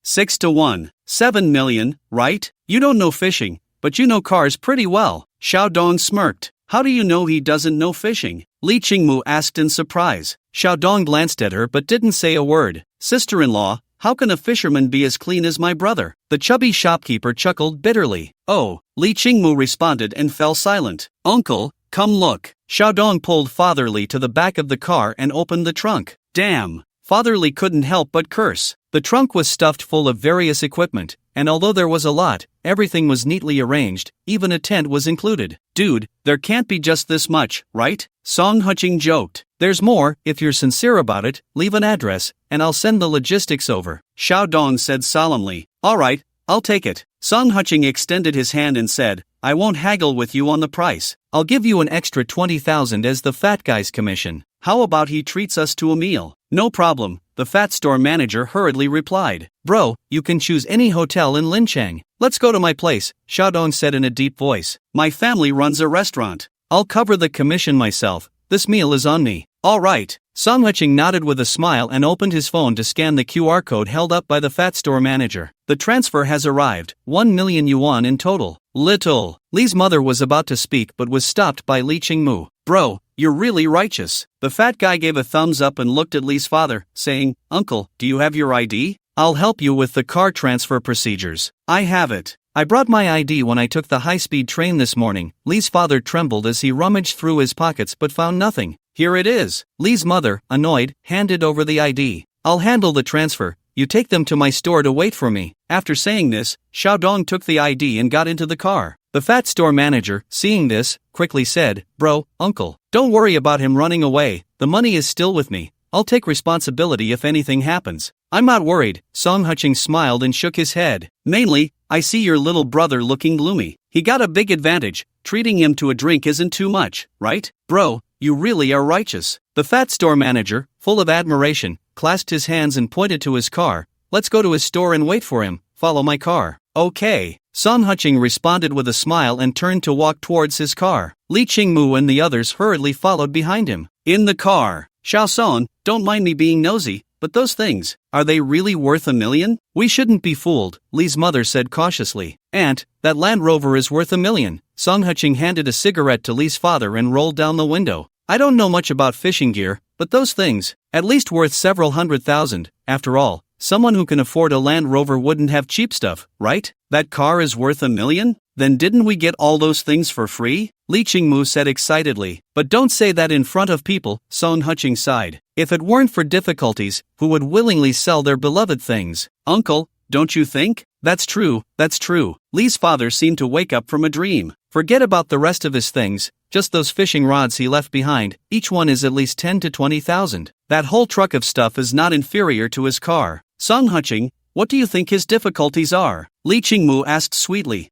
6 to 1. 7 million, right? You don't know fishing, but you know cars pretty well. Xiaodong smirked. How do you know he doesn't know fishing? Li Qingmu asked in surprise. Xiaodong glanced at her but didn't say a word. Sister-in-law, how can a fisherman be as clean as my brother? The chubby shopkeeper chuckled bitterly. Oh, Li Qingmu responded and fell silent. Uncle, come look. Xiaodong pulled Father Li to the back of the car and opened the trunk. Damn. Father Li couldn't help but curse. The trunk was stuffed full of various equipment, and although there was a lot, everything was neatly arranged, even a tent was included. Dude, there can't be just this much, right? Song Huqing joked. There's more, if you're sincere about it, leave an address, and I'll send the logistics over. Xiaodong said solemnly. Alright, I'll take it. Song Huqing extended his hand and said, I won't haggle with you on the price. I'll give you an extra 20,000 as the fat guy's commission. How about he treats us to a meal? No problem, the fat store manager hurriedly replied. Bro, you can choose any hotel in Linchang. Let's go to my place, Xiaodong said in a deep voice. My family runs a restaurant. I'll cover the commission myself. This meal is on me. All right. Song Huqing nodded with a smile and opened his phone to scan the QR code held up by the fat store manager. The transfer has arrived, 1 million yuan in total. Little. Li's mother was about to speak but was stopped by Li Qingmu. Bro, you're really righteous. The fat guy gave a thumbs up and looked at Li's father, saying, Uncle, do you have your ID? I'll help you with the car transfer procedures. I have it. I brought my ID when I took the high-speed train this morning. Li's father trembled as he rummaged through his pockets but found nothing. Here it is. Li's mother, annoyed, handed over the ID. I'll handle the transfer. You take them to my store to wait for me. After saying this, Xiaodong took the ID and got into the car. The fat store manager, seeing this, quickly said, Bro, uncle, don't worry about him running away. The money is still with me. I'll take responsibility if anything happens. I'm not worried. Song Huqing smiled and shook his head. Mainly, I see your little brother looking gloomy. He got a big advantage. Treating him to a drink isn't too much, right? Bro, you really are righteous. The fat store manager, full of admiration, clasped his hands and pointed to his car. Let's go to his store and wait for him. Follow my car. Okay. Song Huqing responded with a smile and turned to walk towards his car. Li Qingmu and the others hurriedly followed behind him. In the car. Xiao Song, don't mind me being nosy, but those things, are they really worth $1 million? We shouldn't be fooled, Lee's mother said cautiously. Aunt, that Land Rover is worth $1 million. Song Huching handed a cigarette to Lee's father and rolled down the window. I don't know much about fishing gear, but those things, at least worth several $100,000. After all, someone who can afford a Land Rover wouldn't have cheap stuff, right? That car is worth $1 million? Then didn't we get all those things for free? Lee Ching-mu said excitedly. But don't say that in front of people, Song Huching sighed. If it weren't for difficulties, who would willingly sell their beloved things? Uncle, don't you think? That's true, that's true. Lee's father seemed to wake up from a dream. Forget about the rest of his things, just those fishing rods he left behind. Each one is at least 10 to 20,000. That whole truck of stuff is not inferior to his car. Song Huching, what do you think his difficulties are? Lee Ching-mu asked sweetly.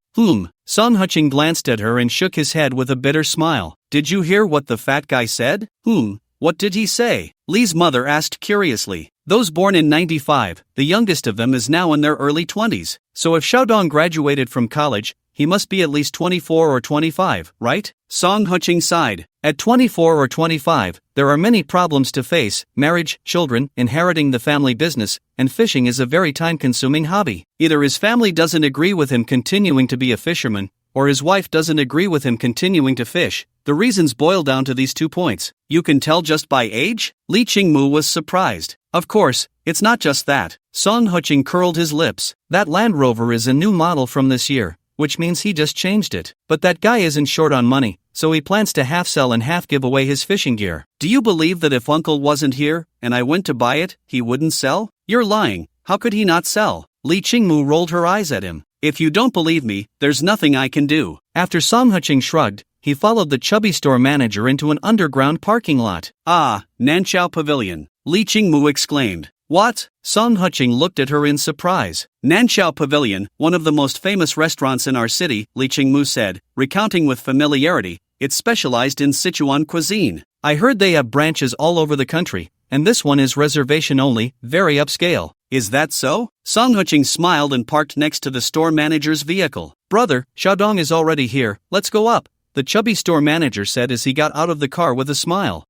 Song Huching glanced at her and shook his head with a bitter smile. Did you hear what the fat guy said? What did he say? Lee's mother asked curiously. Those born in 95, the youngest of them is now in their early 20s. So if Xiaodong graduated from college, he must be at least 24 or 25, right? Song Huching sighed. At 24 or 25, there are many problems to face: marriage, children, inheriting the family business, and fishing is a very time-consuming hobby. Either his family doesn't agree with him continuing to be a fisherman, or his wife doesn't agree with him continuing to fish. The reasons boil down to these 2 points. You can tell just by age? Lee Ching-mu was surprised. Of course, it's not just that. Song Huching curled his lips. That Land Rover is a new model from this year, which means he just changed it. But that guy isn't short on money, so he plans to half sell and half give away his fishing gear. Do you believe that if Uncle wasn't here, and I went to buy it, he wouldn't sell? You're lying. How could he not sell? Lee Ching-mu rolled her eyes at him. If you don't believe me, there's nothing I can do. After Song Huching shrugged, he followed the chubby store manager into an underground parking lot. Ah, Nanchao Pavilion. Lee Ching-mu exclaimed. What? Song Huching looked at her in surprise. Nanchao Pavilion, one of the most famous restaurants in our city, Lee Ching-mu said, recounting with familiarity. It's specialized in Sichuan cuisine. I heard they have branches all over the country, and this one is reservation only, very upscale. Is that so? Song Huching smiled and parked next to the store manager's vehicle. Brother, Xiaodong is already here, let's go up, the chubby store manager said as he got out of the car with a smile.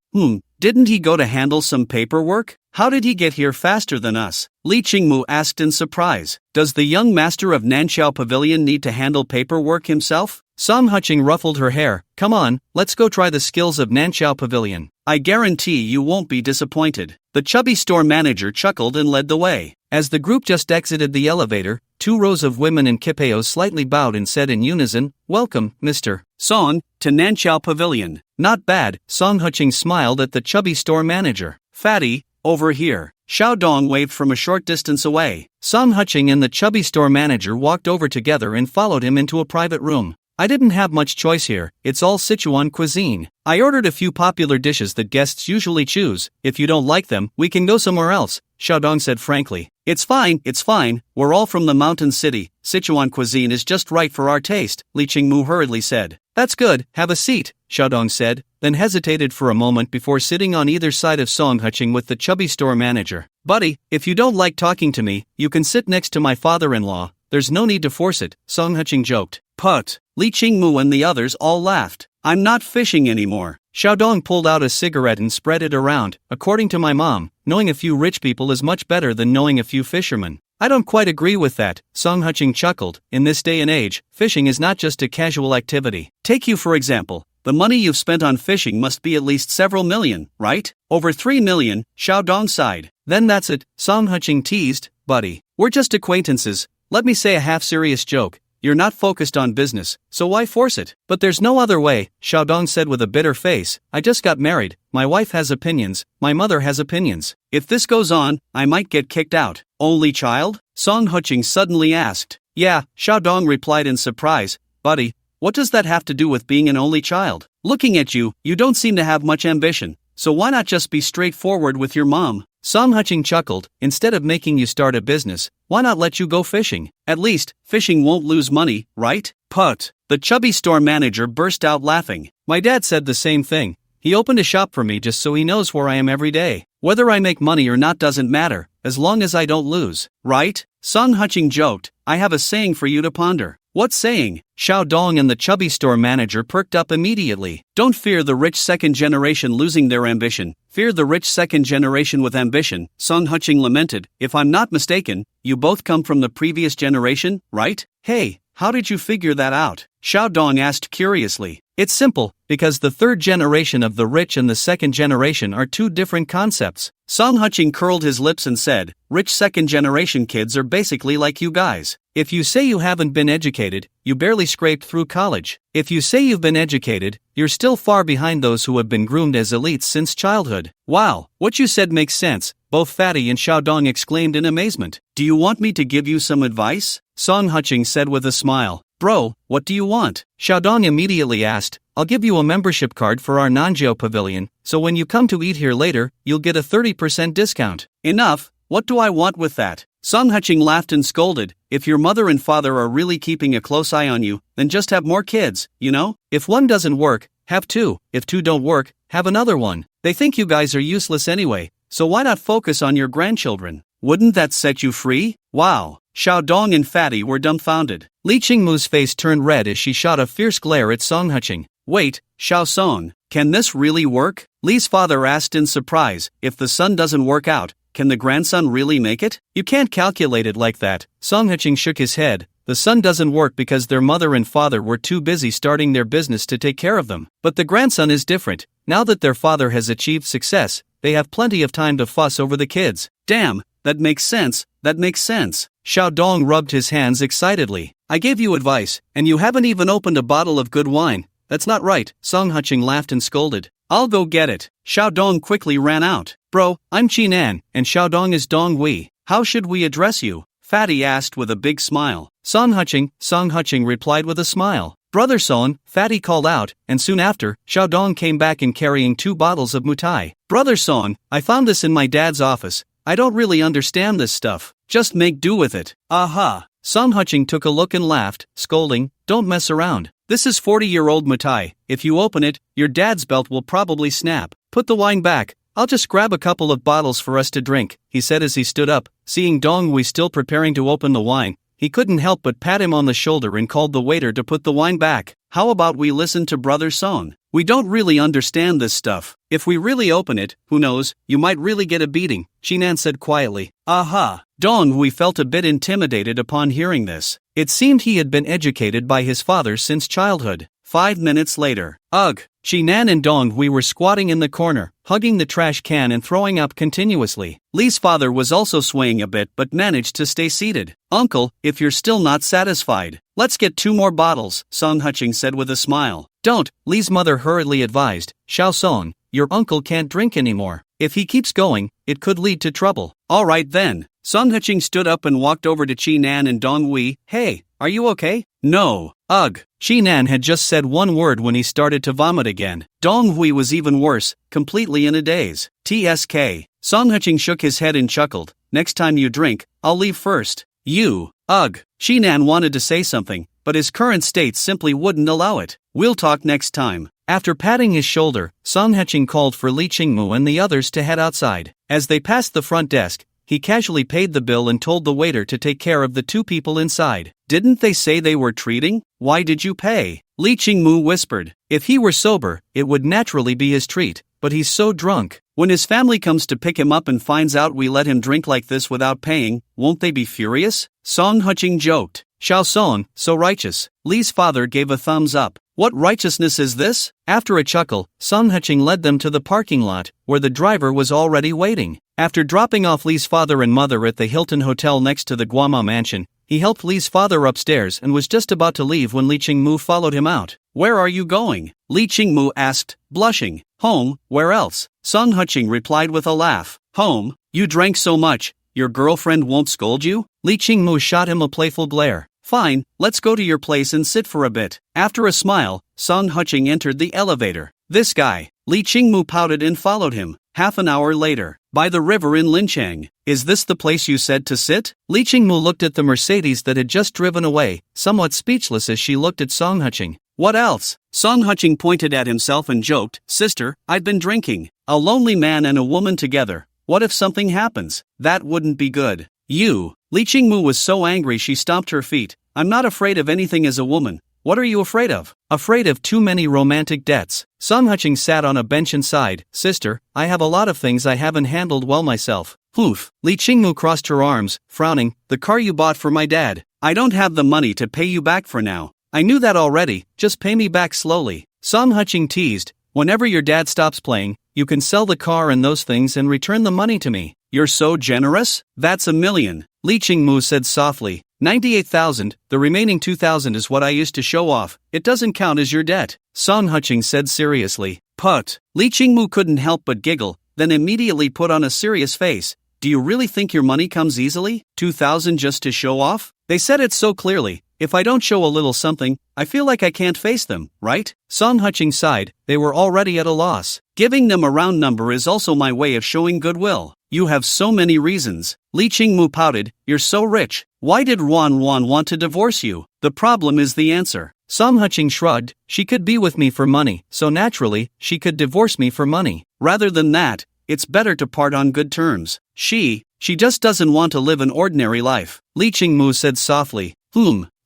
Didn't he go to handle some paperwork? How did he get here faster than us? Lee Ching-mu asked in surprise. Does the young master of Nanchao Pavilion need to handle paperwork himself? Song Huching ruffled her hair. Come on, let's go try the skills of Nanchao Pavilion. I guarantee you won't be disappointed. The chubby store manager chuckled and led the way. As the group just exited the elevator, 2 rows of women in kipeos slightly bowed and said in unison, Welcome, Mr. Song, to Nanchao Pavilion. Not bad, Song Huching smiled at the chubby store manager. Fatty, over here. Xiaodong waved from a short distance away. Song Huching and the chubby store manager walked over together and followed him into a private room. I didn't have much choice here, it's all Sichuan cuisine. I ordered a few popular dishes that guests usually choose. If you don't like them, we can go somewhere else, Xiaodong said frankly. It's fine, we're all from the mountain city. Sichuan cuisine is just right for our taste, Lee Ching-mu hurriedly said. That's good, have a seat, Xiaodong said, then hesitated for a moment before sitting on either side of Song Huching with the chubby store manager. Buddy, if you don't like talking to me, you can sit next to my father-in-law. There's no need to force it, Song Huching joked. Put. Lee Ching-mu and the others all laughed. I'm not fishing anymore. Xiaodong pulled out a cigarette and spread it around. According to my mom, knowing a few rich people is much better than knowing a few fishermen. I don't quite agree with that, Song Huching chuckled. In this day and age, fishing is not just a casual activity. Take you for example. The money you've spent on fishing must be at least several million, right? Over 3 million, Xiaodong sighed. Then that's it, Song Huching teased. Buddy, we're just acquaintances. Let me say a half-serious joke. You're not focused on business, so why force it? But there's no other way, Xiaodong said with a bitter face. I just got married, my wife has opinions, my mother has opinions. If this goes on, I might get kicked out. Only child? Song Huching suddenly asked. Yeah, Xiaodong replied in surprise. Buddy, what does that have to do with being an only child? Looking at you, you don't seem to have much ambition, so why not just be straightforward with your mom? Song Huching chuckled. Instead of making you start a business, why not let you go fishing? At least, fishing won't lose money, right? Put. The chubby store manager burst out laughing. My dad said the same thing. He opened a shop for me just so he knows where I am every day. Whether I make money or not doesn't matter, as long as I don't lose, right? Song Huching joked. I have a saying for you to ponder. What saying? Xiao Dong and the chubby store manager perked up immediately. Don't fear the rich second generation losing their ambition. Fear the rich second generation with ambition, Song Huching lamented. If I'm not mistaken, you both come from the previous generation, right? Hey, how did you figure that out? Xiao Dong asked curiously. It's simple, because the third generation of the rich and the second generation are two different concepts. Song Huching curled his lips and said, rich second generation kids are basically like you guys. If you say you haven't been educated, you barely scraped through college. If you say you've been educated, you're still far behind those who have been groomed as elites since childhood. Wow, what you said makes sense, both Fatty and Xiao Dong exclaimed in amazement. Do you want me to give you some advice? Song Huching said with a smile. Bro, what do you want? Xiao Dong immediately asked, I'll give you a membership card for our Nanjiao pavilion, so when you come to eat here later, you'll get a 30% discount. Enough, what do I want with that? Song Huching laughed and scolded, if your mother and father are really keeping a close eye on you, then just have more kids, you know? If one doesn't work, have two. If two don't work, have another one. They think you guys are useless anyway, so why not focus on your grandchildren? Wouldn't that set you free? Wow. Xiao Dong and Fatty were dumbfounded. Li Qingmu's face turned red as she shot a fierce glare at Song Huching. Wait, Xiao Song, can this really work? Li's father asked in surprise, if the son doesn't work out, can the grandson really make it? You can't calculate it like that. Song Huching shook his head. The son doesn't work because their mother and father were too busy starting their business to take care of them. But the grandson is different. Now that their father has achieved success, they have plenty of time to fuss over the kids. Damn, that makes sense, that makes sense. Xiao Dong rubbed his hands excitedly. I gave you advice, and you haven't even opened a bottle of good wine. That's not right. Song Huching laughed and scolded. I'll go get it. Xiao Dong quickly ran out. Bro, I'm Qi Nan, and Xiao Dong is Dong Wei. How should we address you? Fatty asked with a big smile. Song Huching replied with a smile. Brother Song, Fatty called out, and soon after, Xiao Dong came back in carrying 2 bottles of mutai. Brother Song, I found this in my dad's office. I don't really understand this stuff. Just make do with it. Aha. Song Huching took a look and laughed, scolding, don't mess around. This is 40-year-old mutai. If you open it, your dad's belt will probably snap. Put the wine back. I'll just grab a couple of bottles for us to drink, he said as he stood up. Seeing Dong Wei still preparing to open the wine, he couldn't help but pat him on the shoulder and called the waiter to put the wine back. How about we listen to Brother Song? We don't really understand this stuff. If we really open it, who knows, you might really get a beating, Qinan said quietly. Aha. Dong Wei felt a bit intimidated upon hearing this. It seemed he had been educated by his father since childhood. 5 minutes later. Ugh. Qinan and Dong Wei were squatting in the corner, hugging the trash can and throwing up continuously. Li's father was also swaying a bit but managed to stay seated. Uncle, if you're still not satisfied, let's get 2 more bottles, Song Huching said with a smile. Don't, Li's mother hurriedly advised. Xiao Song, your uncle can't drink anymore. If he keeps going, it could lead to trouble. Alright then. Song Huching stood up and walked over to Qinan and Dong Wei. Hey, are you okay? No. Ugh. Qinan had just said one word when he started to vomit again. Dong Wei was even worse, completely in a daze. TSK. Song Huching shook his head and chuckled. Next time you drink, I'll leave first. You. Ugh. Qinan wanted to say something, but his current state simply wouldn't allow it. We'll talk next time. After patting his shoulder, Song Huching called for Li Qingmu and the others to head outside. As they passed the front desk, he casually paid the bill and told the waiter to take care of the 2 people inside. Didn't they say they were treating? Why did you pay? Li Qingmu whispered. If he were sober, it would naturally be his treat, but he's so drunk. When his family comes to pick him up and finds out we let him drink like this without paying, won't they be furious? Song Huching joked. Xiao Song, so righteous. Li's father gave a thumbs up. What righteousness is this? After a chuckle, Song Huching led them to the parking lot, where the driver was already waiting. After dropping off Li's father and mother at the Hilton Hotel next to the Guama mansion, he helped Li's father upstairs and was just about to leave when Li Qingmu followed him out. Where are you going? Li Qingmu asked, blushing. Home, where else? Song Huching replied with a laugh. Home? You drank so much, your girlfriend won't scold you? Li Qingmu shot him a playful glare. Fine, let's go to your place and sit for a bit. After a smile, Song Huching entered the elevator. This guy. Li Qingmu pouted and followed him. Half an hour later, by the river in Linchang. Is this the place you said to sit? Li Qingmu looked at the Mercedes that had just driven away, somewhat speechless as she looked at Song Huching. What else? Song Huching pointed at himself and joked, Sister, I've been drinking. A lonely man and a woman together. What if something happens? That wouldn't be good. You. Li Qingmu was so angry she stomped her feet. I'm not afraid of anything as a woman. What are you afraid of? Afraid of too many romantic debts. Song Huching sat on a bench and sighed. Sister, I have a lot of things I haven't handled well myself. Poof. Li Qingmu crossed her arms, frowning. The car you bought for my dad. I don't have the money to pay you back for now. I knew that already, just pay me back slowly. Song Huching teased. Whenever your dad stops playing, you can sell the car and those things and return the money to me. You're so generous? That's $1 million. Li Qingmu said softly. 98,000, the remaining 2,000 is what I used to show off. It doesn't count as your debt. Song Huching said seriously. Put. Li Qingmu couldn't help but giggle, then immediately put on a serious face. Do you really think your money comes easily? 2,000 just to show off? They said it so clearly. If I don't show a little something, I feel like I can't face them, right? Song Huching sighed. They were already at a loss. Giving them a round number is also my way of showing goodwill. You have so many reasons. Li Qingmu pouted. You're so rich. Why did Ruan want to divorce you? The problem is the answer. Song Huching shrugged. She could be with me for money, so naturally, she could divorce me for money. Rather than that, it's better to part on good terms. She just doesn't want to live an ordinary life. Li Qingmu said softly.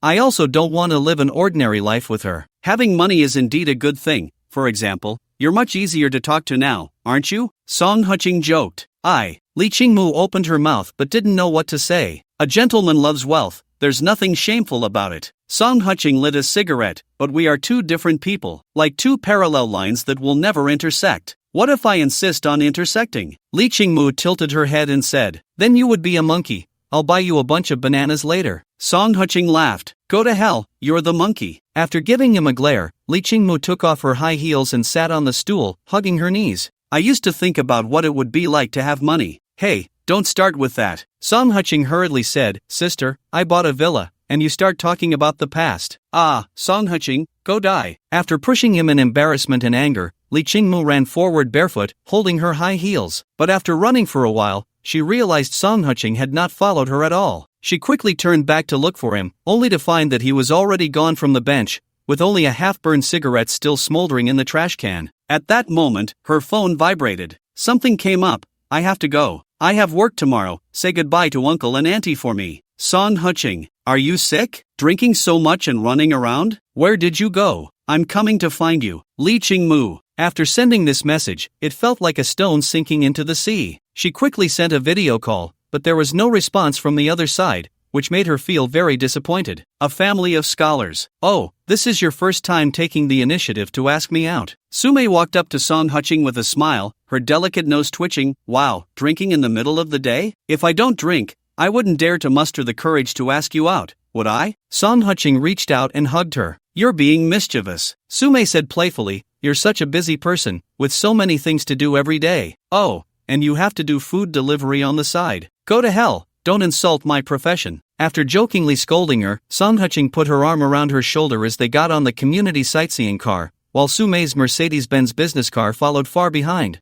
I also don't want to live an ordinary life with her. Having money is indeed a good thing. For example, you're much easier to talk to now, aren't you? Song Huching joked. Li Qingmu opened her mouth but didn't know what to say. A gentleman loves wealth, there's nothing shameful about it. Song Huching lit a cigarette, but we are two different people, like two parallel lines that will never intersect. What if I insist on intersecting? Li Qingmu tilted her head and said, then you would be a monkey. I'll buy you a bunch of bananas later. Song Huching laughed. Go to hell, you're the monkey. After giving him a glare, Li Qingmu took off her high heels and sat on the stool, hugging her knees. I used to think about what it would be like to have money. Hey, don't start with that. Song Huching hurriedly said, Sister, I bought a villa, and you start talking about the past. Song Huching, go die. After pushing him in embarrassment and anger, Li Qingmu ran forward barefoot, holding her high heels. But after running for a while, she realized Song Huching had not followed her at all. She quickly turned back to look for him, only to find that he was already gone from the bench, with only a half-burned cigarette still smoldering in the trash can. At that moment, her phone vibrated. Something came up. I have to go. I have work tomorrow. Say goodbye to Uncle and Auntie for me. Song Huching, are you sick? Drinking so much and running around? Where did you go? I'm coming to find you. Li Qingmu. After sending this message, it felt like a stone sinking into the sea. She quickly sent a video call, but there was no response from the other side, which made her feel very disappointed. A family of scholars. Oh, this is your first time taking the initiative to ask me out. Sume walked up to Song Huching with a smile, her delicate nose twitching. Wow, drinking in the middle of the day? If I don't drink, I wouldn't dare to muster the courage to ask you out, would I? Song Huching reached out and hugged her. You're being mischievous. Sume said playfully, you're such a busy person, with so many things to do every day. Oh, and you have to do food delivery on the side. Go to hell, don't insult my profession. After jokingly scolding her, Song Huching put her arm around her shoulder as they got on the community sightseeing car, while Sume's Mercedes-Benz business car followed far behind.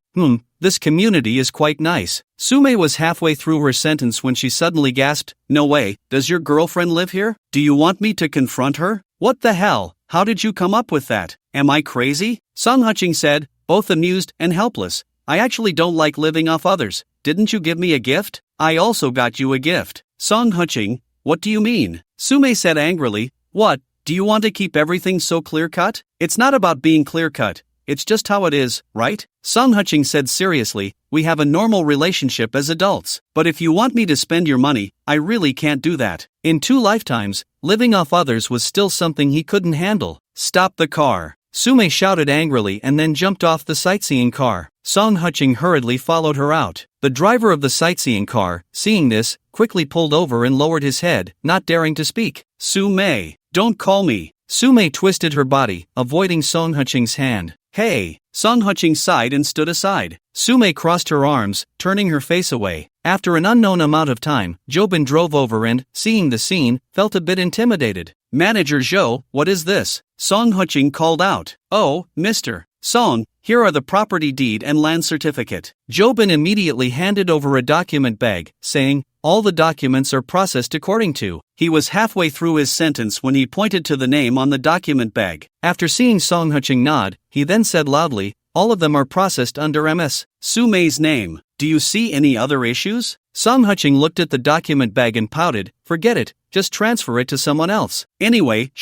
This community is quite nice. Sume was halfway through her sentence when she suddenly gasped, no way, does your girlfriend live here? Do you want me to confront her? What the hell? How did you come up with that? Am I crazy? Song Huching said, both amused and helpless. I actually don't like living off others. Didn't you give me a gift? I also got you a gift. Song Huching, what do you mean? Sume said angrily, what, do you want to keep everything so clear-cut? It's not about being clear-cut. It's just how it is, right? Song Huching said seriously, we have a normal relationship as adults. But if you want me to spend your money, I really can't do that. In 2 lifetimes, living off others was still something he couldn't handle. Stop the car. Sume shouted angrily and then jumped off the sightseeing car. Song Huching hurriedly followed her out. The driver of the sightseeing car, seeing this, quickly pulled over and lowered his head, not daring to speak. Sume, don't call me. Sume twisted her body, avoiding Song Huching's hand. Hey! Song Huching sighed and stood aside. Sume crossed her arms, turning her face away. After an unknown amount of time, Jobin drove over and, seeing the scene, felt a bit intimidated. Manager Zhou, what is this? Song Huching called out. Oh, Mr. Song, here are the property deed and land certificate. Jobin immediately handed over a document bag, saying, all the documents are processed according to. He was halfway through his sentence when he pointed to the name on the document bag. After seeing Song Huching nod, he then said loudly, All of them are processed under Ms. Su Mei's name. Do you see any other issues? Song Huching looked at the document bag and pouted, forget it, just transfer it to someone else. Anyway,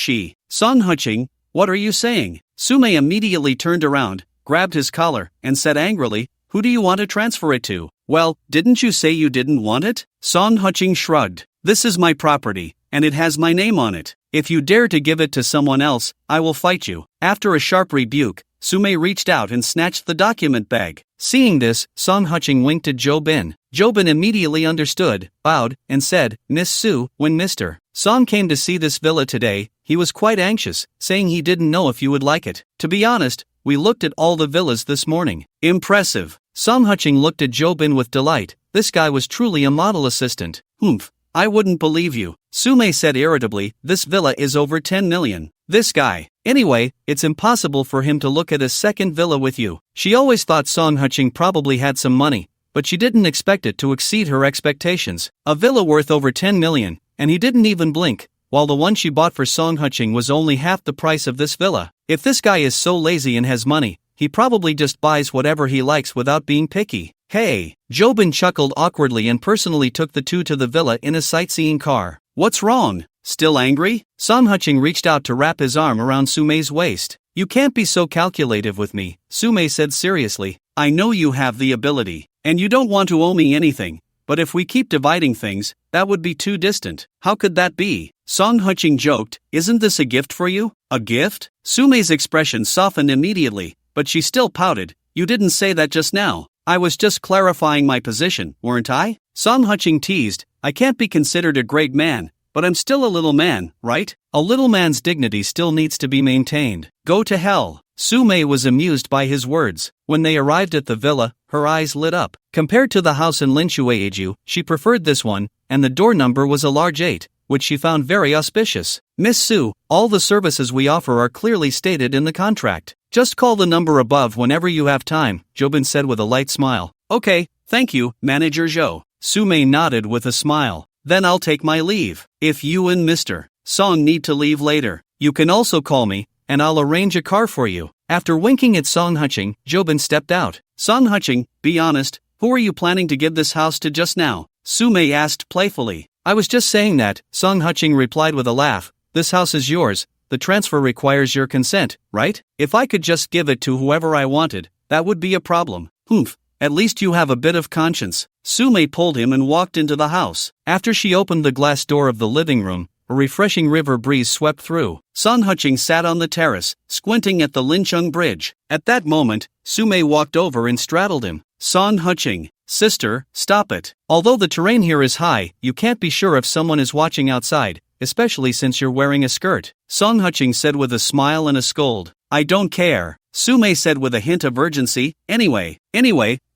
Song Huching, what are you saying? Su Mei immediately turned around, grabbed his collar, and said angrily, who do you want to transfer it to? Well, didn't you say you didn't want it? Song Huching shrugged. This is my property, and it has my name on it. If you dare to give it to someone else, I will fight you. After a sharp rebuke, Su Mei reached out and snatched the document bag. Seeing this, Song Huching winked at Jo Bin. Jo Bin immediately understood, bowed, and said, Miss Su, when Mr. Song came to see this villa today, he was quite anxious, saying he didn't know if you would like it. To be honest, we looked at all the villas this morning. Impressive. Song Huching looked at Jo Bin with delight. This guy was truly a model assistant. Humph. I wouldn't believe you. Su Mei said irritably, this villa is over 10 million. This guy. Anyway, it's impossible for him to look at a second villa with you. She always thought Song Huching probably had some money, but she didn't expect it to exceed her expectations. A villa worth over 10 million, and he didn't even blink, while the one she bought for Song Huching was only half the price of this villa. If this guy is so lazy and has money, he probably just buys whatever he likes without being picky. Hey, Jo Bin chuckled awkwardly and personally took the two to the villa in a sightseeing car. What's wrong? Still angry? Song Huching reached out to wrap his arm around Su Mei's waist. You can't be so calculative with me, Su Mei said seriously. I know you have the ability, and you don't want to owe me anything, but if we keep dividing things, that would be too distant. How could that be? Song Huching joked, isn't this a gift for you? A gift? Su Mei's expression softened immediately, but she still pouted. You didn't say that just now. I was just clarifying my position, weren't I? Song Huching teased, I can't be considered a great man, but I'm still a little man, right? A little man's dignity still needs to be maintained. Go to hell. Su Mei was amused by his words. When they arrived at the villa, her eyes lit up. Compared to the house in Linshueiju, she preferred this one, and the door number was a large 8, which she found very auspicious. Miss Su, all the services we offer are clearly stated in the contract. Just call the number above whenever you have time, Jo Bin said with a light smile. Okay, thank you, Manager Zhou. Su Mei nodded with a smile. Then I'll take my leave. If you and Mr. Song need to leave later, you can also call me, and I'll arrange a car for you. After winking at Song Huching, Jo Bin stepped out. Song Huching, be honest, who are you planning to give this house to just now? Su Mei asked playfully. I was just saying that, Song Huching replied with a laugh. This house is yours. The transfer requires your consent, right? If I could just give it to whoever I wanted, that would be a problem. Humph, at least you have a bit of conscience. Su Mei pulled him and walked into the house. After she opened the glass door of the living room, a refreshing river breeze swept through. Song Huching sat on the terrace, squinting at the Lincheng Bridge. At that moment, Su Mei walked over and straddled him. Song Huching, sister, stop it. Although the terrain here is high, you can't be sure if someone is watching outside, especially since you're wearing a skirt. Song Huching said with a smile and a scold. I don't care. Su Mei said with a hint of urgency. Anyway,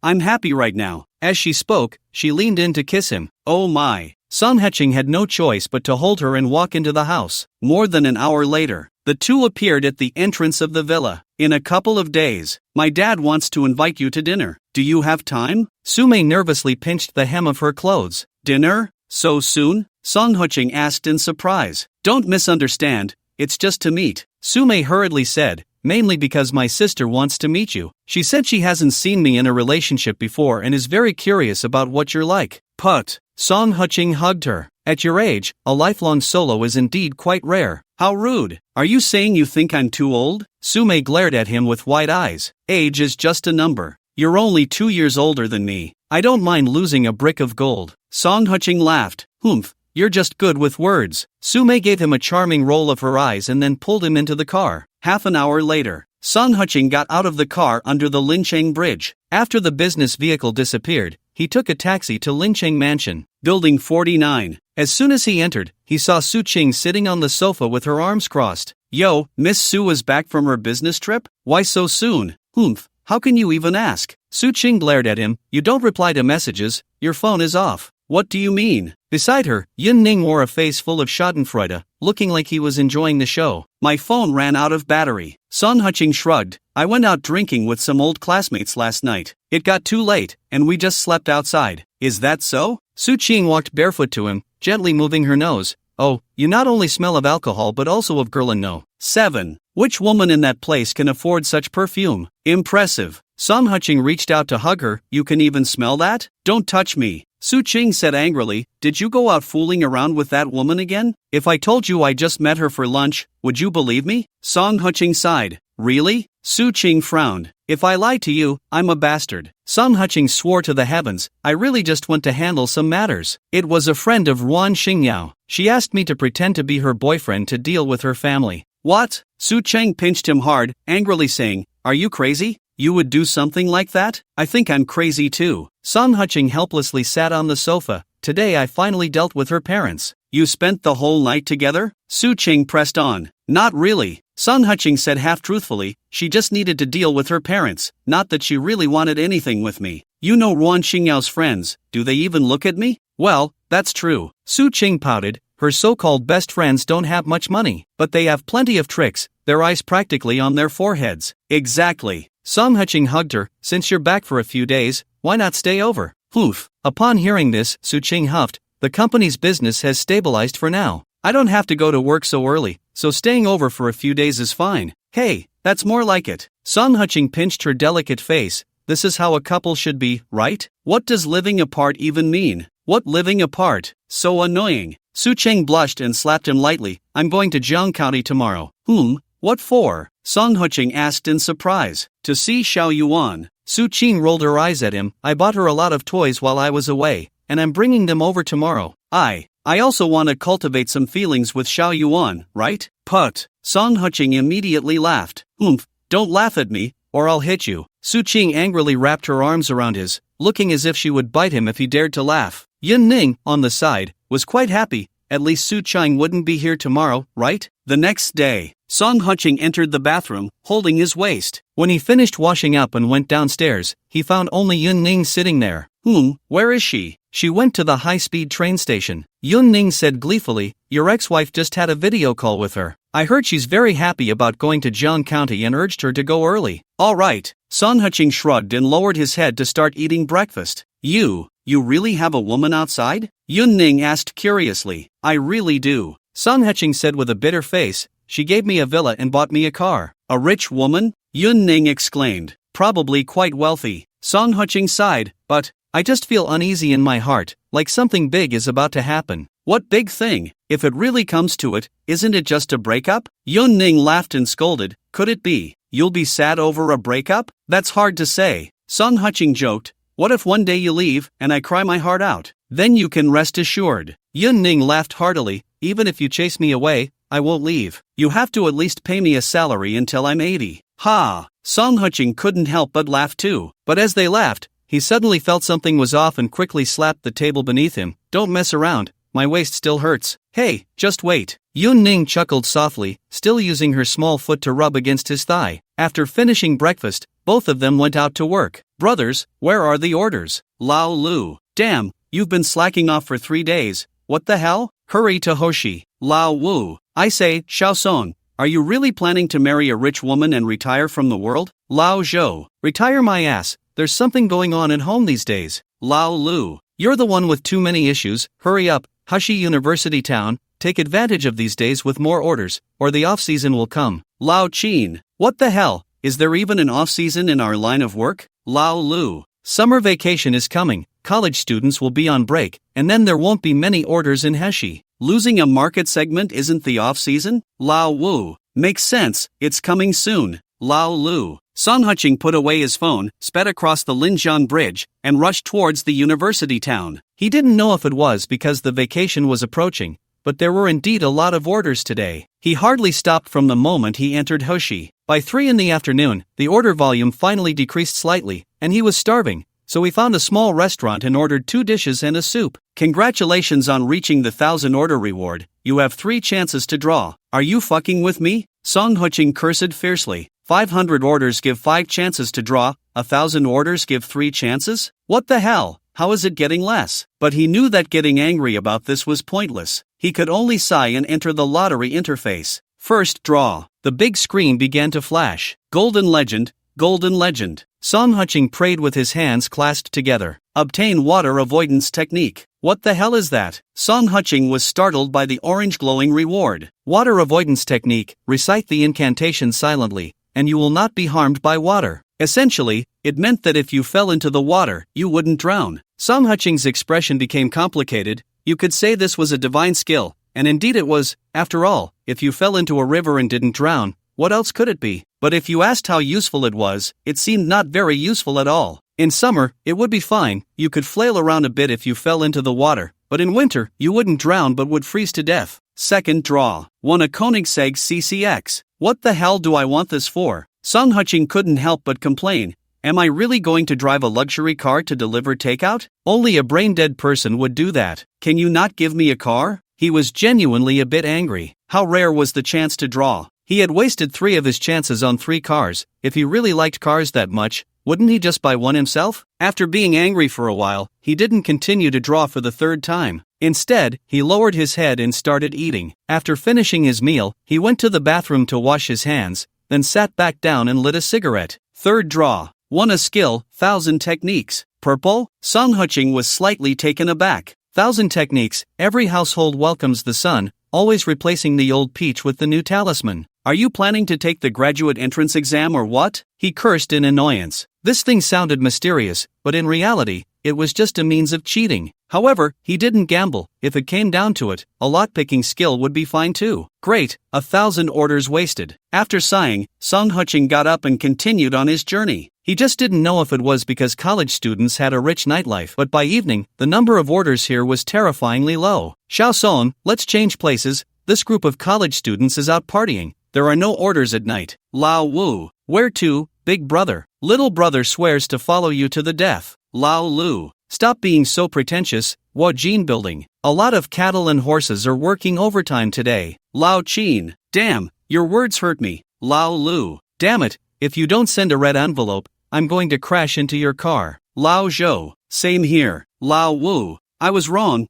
I'm happy right now. As she spoke, she leaned in to kiss him. Oh my. Song Huching had no choice but to hold her and walk into the house. More than an hour later, the two appeared at the entrance of the villa. In a couple of days, my dad wants to invite you to dinner. Do you have time? Su Mei nervously pinched the hem of her clothes. Dinner? So soon? Song Huching asked in surprise. Don't misunderstand, it's just to meet. Su Mei hurriedly said, mainly because my sister wants to meet you. She said she hasn't seen me in a relationship before and is very curious about what you're like. Put. Song Huching hugged her. At your age, a lifelong solo is indeed quite rare. How rude. Are you saying you think I'm too old? Su Mei glared at him with wide eyes. Age is just a number. You're only 2 years older than me. I don't mind losing a brick of gold. Song Huching laughed. Humph. You're just good with words. Su Mei gave him a charming roll of her eyes and then pulled him into the car. Half an hour later, Song Huching got out of the car under the Lincheng Bridge. After the business vehicle disappeared, he took a taxi to Lincheng Mansion, Building 49. As soon as he entered, he saw Su Qing sitting on the sofa with her arms crossed. Yo, Miss Su is back from her business trip? Why so soon? Humph, how can you even ask? Su Qing glared at him. You don't reply to messages, your phone is off. What do you mean? Beside her, Yun Ning wore a face full of schadenfreude, looking like he was enjoying the show. My phone ran out of battery. Song Huching shrugged. I went out drinking with some old classmates last night. It got too late, and we just slept outside. Is that so? Su Qing walked barefoot to him, gently moving her nose. Oh, you not only smell of alcohol but also of girl and no. 7. Which woman in that place can afford such perfume? Impressive. Su Qing reached out to hug her. You can even smell that? Don't touch me. Su Qing said angrily, did you go out fooling around with that woman again? If I told you I just met her for lunch, would you believe me? Su Qing sighed. Really? Su Qing frowned. If I lie to you, I'm a bastard. Su Qing swore to the heavens, I really just went to handle some matters. It was a friend of Ruan Xingyao. She asked me to pretend to be her boyfriend to deal with her family. What? Su Qing pinched him hard, angrily saying, are you crazy? You would do something like that? I think I'm crazy too. Su Qing helplessly sat on the sofa. Today I finally dealt with her parents. You spent the whole night together? Su Qing pressed on. Not really. Su Qing said half-truthfully, she just needed to deal with her parents, not that she really wanted anything with me. You know Ruan Xingyao's friends, do they even look at me? Well, that's true. Su Qing pouted, her so-called best friends don't have much money, but they have plenty of tricks, their eyes practically on their foreheads. Exactly. Su Qing hugged her, since you're back for a few days, why not stay over? Oof. Upon hearing this, Su Qing huffed, the company's business has stabilized for now. I don't have to go to work so early, so staying over for a few days is fine. Hey, that's more like it. Su Qing pinched her delicate face. This is how a couple should be, right? What does living apart even mean? What living apart? So annoying. Su Qing blushed and slapped him lightly. I'm going to Jiang County tomorrow. What for? Su Qing asked in surprise. To see Xiao Yuan. Su Qing rolled her eyes at him. I bought her a lot of toys while I was away, and I'm bringing them over tomorrow. I also want to cultivate some feelings with Xiao Yuan, right? Put. Su Qing immediately laughed. Don't laugh at me, or I'll hit you. Su Qing angrily wrapped her arms around his, looking as if she would bite him if he dared to laugh. Yun Ning, on the side, was quite happy. At least Su Qing wouldn't be here tomorrow, right? The next day, Su Qing entered the bathroom, holding his waist. When he finished washing up and went downstairs, he found only Yun Ning sitting there. Where is she? She went to the high-speed train station. Yun Ning said gleefully, your ex-wife just had a video call with her. I heard she's very happy about going to Jiang County and urged her to go early. All right. Su Qing shrugged and lowered his head to start eating breakfast. You really have a woman outside? Yun Ning asked curiously. I really do. Su Qing said with a bitter face, she gave me a villa and bought me a car. A rich woman? Yun Ning exclaimed. Probably quite wealthy. Su Qing sighed, but I just feel uneasy in my heart, like something big is about to happen. What big thing? If it really comes to it, isn't it just a breakup? Yun Ning laughed and scolded, could it be? You'll be sad over a breakup? That's hard to say. Su Qing joked, what if one day you leave, and I cry my heart out? Then you can rest assured. Yun Ning laughed heartily, even if you chase me away, I won't leave. You have to at least pay me a salary until I'm 80. Ha! Su Qing couldn't help but laugh too, but as they laughed, he suddenly felt something was off and quickly slapped the table beneath him. Don't mess around, my waist still hurts. Hey, just wait. Yun Ning chuckled softly, still using her small foot to rub against his thigh. After finishing breakfast, both of them went out to work. Brothers, where are the orders? Lao Lu. Damn, you've been slacking off for 3 days. What the hell? Hurry to Hoshi. Lao Wu. I say, Xiaosong, are you really planning to marry a rich woman and retire from the world? Lao Zhou. Retire my ass. There's something going on at home these days. Lao Lu. You're the one with too many issues. Hurry up, Hushi University Town. Take advantage of these days with more orders, or the off-season will come. Lao Qin. What the hell? Is there even an off-season in our line of work? Lao Lu. Summer vacation is coming. College students will be on break, and then there won't be many orders in Heshi. Losing a market segment isn't the off-season? Lao Wu. Makes sense, it's coming soon. Lao Lu. Su Qing put away his phone, sped across the Linjiang Bridge, and rushed towards the university town. He didn't know if it was because the vacation was approaching, but there were indeed a lot of orders today. He hardly stopped from the moment he entered Hoshi. By 3 in the afternoon, the order volume finally decreased slightly, and he was starving, so he found a small restaurant and ordered 2 dishes and a soup. Congratulations on reaching the 1,000 order reward. You have 3 chances to draw. Are you fucking with me? Su Qing cursed fiercely. 500 orders give 5 chances to draw, 1,000 orders give 3 chances? What the hell? How is it getting less? But he knew that getting angry about this was pointless. He could only sigh and enter the lottery interface. First draw. The big screen began to flash. Golden Legend, Golden Legend. Song Qing prayed with his hands clasped together. Obtain water avoidance technique. What the hell is that? Song Qing was startled by the orange glowing reward. Water avoidance technique. Recite the incantation silently, and you will not be harmed by water. Essentially, it meant that if you fell into the water, you wouldn't drown. Song Qing's expression became complicated. You could say this was a divine skill, and indeed it was. After all, if you fell into a river and didn't drown, what else could it be? But if you asked how useful it was, it seemed not very useful at all. In summer, it would be fine, you could flail around a bit if you fell into the water, but in winter, you wouldn't drown but would freeze to death. Second draw. Won a Koenigsegg CCX. What the hell do I want this for? Song Qing couldn't help but complain. Am I really going to drive a luxury car to deliver takeout? Only a brain-dead person would do that. Can you not give me a car? He was genuinely a bit angry. How rare was the chance to draw? He had wasted 3 of his chances on 3 cars. If he really liked cars that much, wouldn't he just buy one himself? After being angry for a while, he didn't continue to draw for the 3rd time. Instead, he lowered his head and started eating. After finishing his meal, he went to the bathroom to wash his hands, then sat back down and lit a cigarette. Third draw. Won a skill, 1000 techniques. Purple? Song Qing was slightly taken aback. 1000 techniques. Every household welcomes the sun, always replacing the old peach with the new talisman. Are you planning to take the graduate entrance exam or what? He cursed in annoyance. This thing sounded mysterious, but in reality, it was just a means of cheating. However, he didn't gamble. If it came down to it, a lot-picking skill would be fine too. Great, 1000 orders wasted. After sighing, Song Qing got up and continued on his journey. He just didn't know if it was because college students had a rich nightlife, but by evening, the number of orders here was terrifyingly low. Xiao Song, let's change places. This group of college students is out partying. There are no orders at night. Lao Wu. Where to, big brother? Little brother swears to follow you to the death. Lao Lu. Stop being so pretentious. Wajin building. A lot of cattle and horses are working overtime today. Lao Qin. Damn, your words hurt me. Lao Lu. Damn it, if you don't send a red envelope, I'm going to crash into your car. Lao Zhou. Same here. Lao Wu. I was wrong.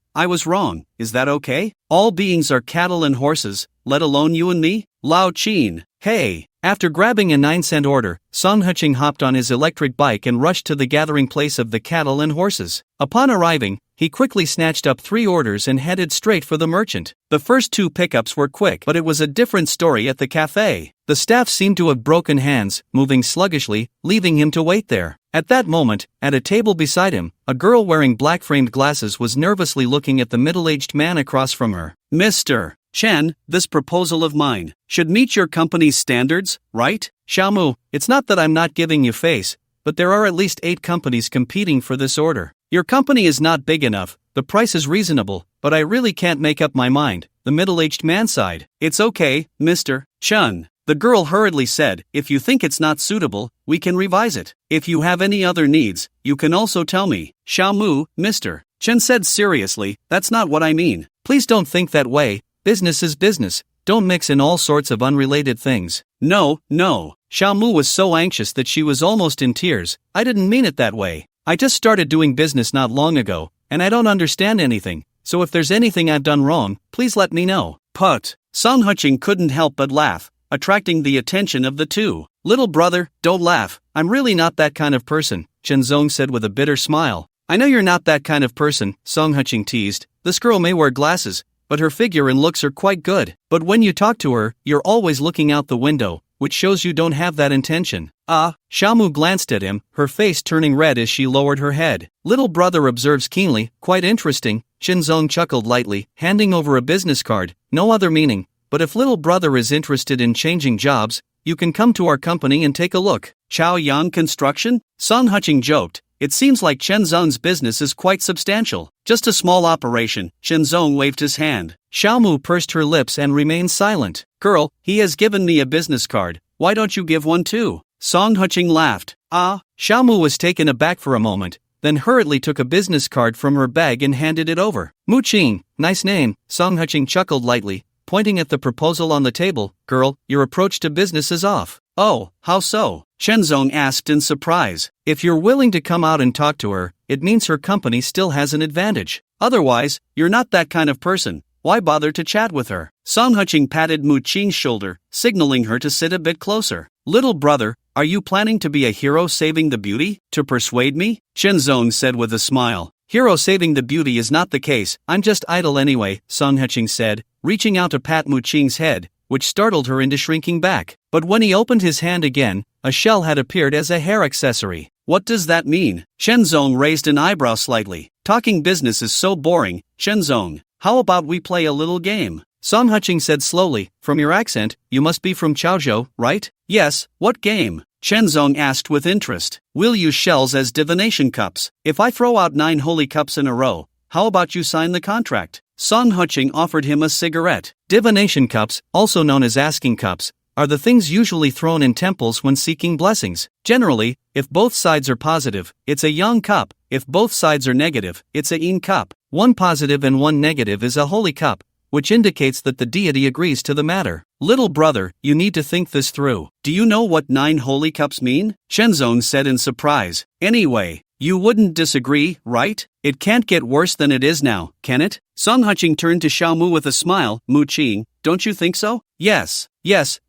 Is that okay? All beings are cattle and horses, let alone you and me? Lao Qin. Hey. After grabbing a 9-cent order, Song Qing hopped on his electric bike and rushed to the gathering place of the cattle and horses. Upon arriving, he quickly snatched up 3 orders and headed straight for the merchant. The first 2 pickups were quick, but it was a different story at the cafe. The staff seemed to have broken hands, moving sluggishly, leaving him to wait there. At that moment, at a table beside him, a girl wearing black-framed glasses was nervously looking at the middle-aged man across from her. Mr. Chen, this proposal of mine should meet your company's standards, right? Xiaomu, it's not that I'm not giving you face, but there are at least 8 companies competing for this order. Your company is not big enough, the price is reasonable, but I really can't make up my mind, the middle-aged man sighed. It's okay, Mr. Chen. The girl hurriedly said, if you think it's not suitable, we can revise it. If you have any other needs, you can also tell me. Xiaomu, Mr. Chen said seriously, that's not what I mean. Please don't think that way. Business is business, don't mix in all sorts of unrelated things. No. Xiaomu was so anxious that she was almost in tears. I didn't mean it that way. I just started doing business not long ago, and I don't understand anything, so if there's anything I've done wrong, please let me know. Put. Song Qing couldn't help but laugh, attracting the attention of the 2. Little brother, don't laugh, I'm really not that kind of person, Chen Zong said with a bitter smile. I know you're not that kind of person, Song Qing teased. This girl may wear glasses, but her figure and looks are quite good. But when you talk to her, you're always looking out the window, which shows you don't have that intention. Xiaomu glanced at him, her face turning red as she lowered her head. Little brother observes keenly, quite interesting, Shinzong chuckled lightly, handing over a business card. No other meaning, but if little brother is interested in changing jobs, you can come to our company and take a look. Chao Yan Construction? Song Qing joked. It seems like Chen Zong's business is quite substantial. Just a small operation. Chen Zong waved his hand. Xiaomu pursed her lips and remained silent. Girl, he has given me a business card. Why don't you give one too? Song Qing laughed. Xiaomu was taken aback for a moment, then hurriedly took a business card from her bag and handed it over. Mu Qing, nice name, Song Qing chuckled lightly, pointing at the proposal on the table. Girl, your approach to business is off. Oh, how so? Shenzong asked in surprise. If you're willing to come out and talk to her, it means her company still has an advantage. Otherwise, you're not that kind of person. Why bother to chat with her? Song Qing patted Mu Qing's shoulder, signaling her to sit a bit closer. Little brother, Are you planning to be a hero saving the beauty, to persuade me? Shenzong said with a smile. Hero saving the beauty is not the case, I'm just idle anyway, Song Huqing said, reaching out to pat Mu Qing's head, which startled her into shrinking back. But when he opened his hand again, a shell had appeared as a hair accessory. What does that mean? Shenzong raised an eyebrow slightly. Talking business is so boring, Shenzong. How about we play a little game? Song Huqing said slowly, from your accent, you must be from Chaozhou, right? Yes, what game? Shenzong asked with interest. We'll use shells as divination cups. If I throw out 9 holy cups in a row, how about you sign the contract? Song Huqing offered him a cigarette. Divination cups, also known as asking cups, are the things usually thrown in temples when seeking blessings. Generally, if both sides are positive, it's a yang cup. If both sides are negative, it's a yin cup. One positive and one negative is a holy cup, which indicates that the deity agrees to the matter. Little brother, you need to think this through. Do you know what 9 holy cups mean? Shenzong said in surprise. Anyway, you wouldn't disagree, right? It can't get worse than it is now, can it? Song Huqing turned to Xiaomu with a smile. Mu Qing, don't you think so? Yes,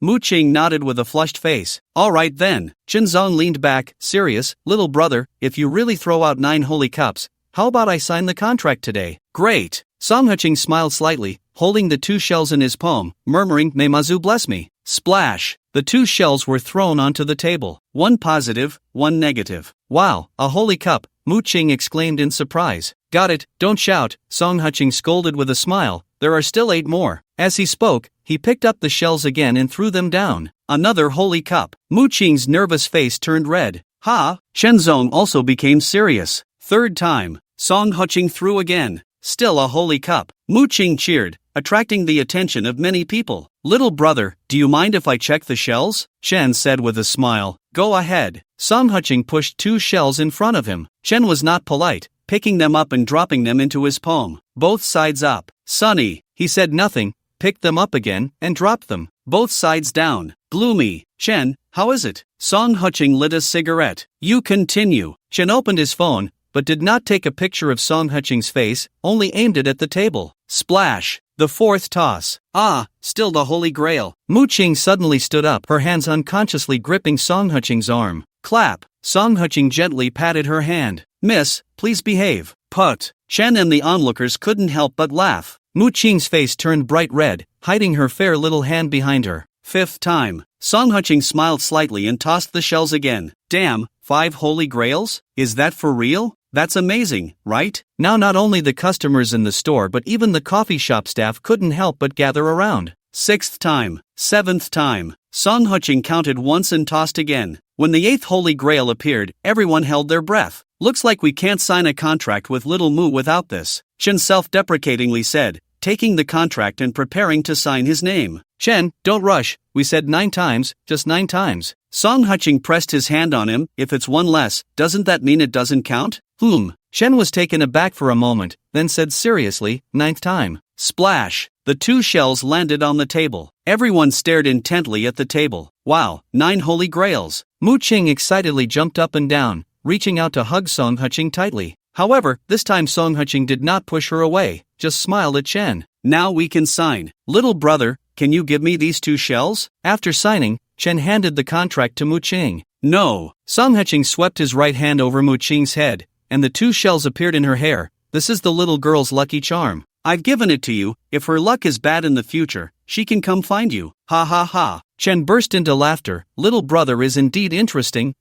Mu Qing nodded with a flushed face. Alright then. Shenzong leaned back, serious. Little brother, if you really throw out 9 holy cups, how about I sign the contract today? Great. Song Huqing smiled slightly, holding the 2 shells in his palm, murmuring, May Mazu bless me. Splash! The 2 shells were thrown onto the table. 1 positive, 1 negative. Wow, a holy cup, Mu Qing exclaimed in surprise. Got it, don't shout, Song Huqing scolded with a smile. There are still 8 more. As he spoke, he picked up the shells again and threw them down. Another holy cup. Mu Qing's nervous face turned red. Ha! Shenzong also became serious. 3rd time. Song Huqing threw again. Still a holy cup. Mu Qing cheered, attracting the attention of many people. Little brother, do you mind if I check the shells? Shen said with a smile. Go ahead. Song Huqing pushed 2 shells in front of him. Shen was not polite, picking them up and dropping them into his palm. Both sides up. Sunny, he said nothing, picked them up again, and dropped them. Both sides down. Gloomy. Shen, how is it? Song Huqing lit a cigarette. You continue. Shen opened his phone, but did not take a picture of Song Huqing's face, only aimed it at the table. Splash! The 4th toss. Ah, still the Holy Grail. Mu Qing suddenly stood up, her hands unconsciously gripping Song Huqing's arm. Clap! Song Huqing gently patted her hand. Miss, please behave. Put. Shen and the onlookers couldn't help but laugh. Mu Qing's face turned bright red, hiding her fair little hand behind her. 5th time. Song Huqing smiled slightly and tossed the shells again. Damn, 5 holy grails? Is that for real? That's amazing, right? Now not only the customers in the store but even the coffee shop staff couldn't help but gather around. 6th time. 7th time. Song Huqing counted once and tossed again. When the 8th holy grail appeared, everyone held their breath. Looks like we can't sign a contract with little Mu without this, Shen self-deprecatingly said, taking the contract and preparing to sign his name. Shen, don't rush, we said 9 times, just 9 times. Song Huqing pressed his hand on him. If it's 1 less, doesn't that mean it doesn't count? Shen was taken aback for a moment, then said seriously, 9th time. Splash! The 2 shells landed on the table. Everyone stared intently at the table. Wow, 9 holy grails. Mu Qing excitedly jumped up and down, reaching out to hug Song Huqing tightly. However, this time Song Huqing did not push her away, just smiled at Shen. Now we can sign. Little brother, can you give me these 2 shells? After signing, Shen handed the contract to Mu Qing. No. Song Huqing swept his right hand over Mu Qing's head, and the 2 shells appeared in her hair. This is the little girl's lucky charm. I've given it to you. If her luck is bad in the future, she can come find you. Ha ha ha. Chen burst into laughter. Little brother is indeed interesting.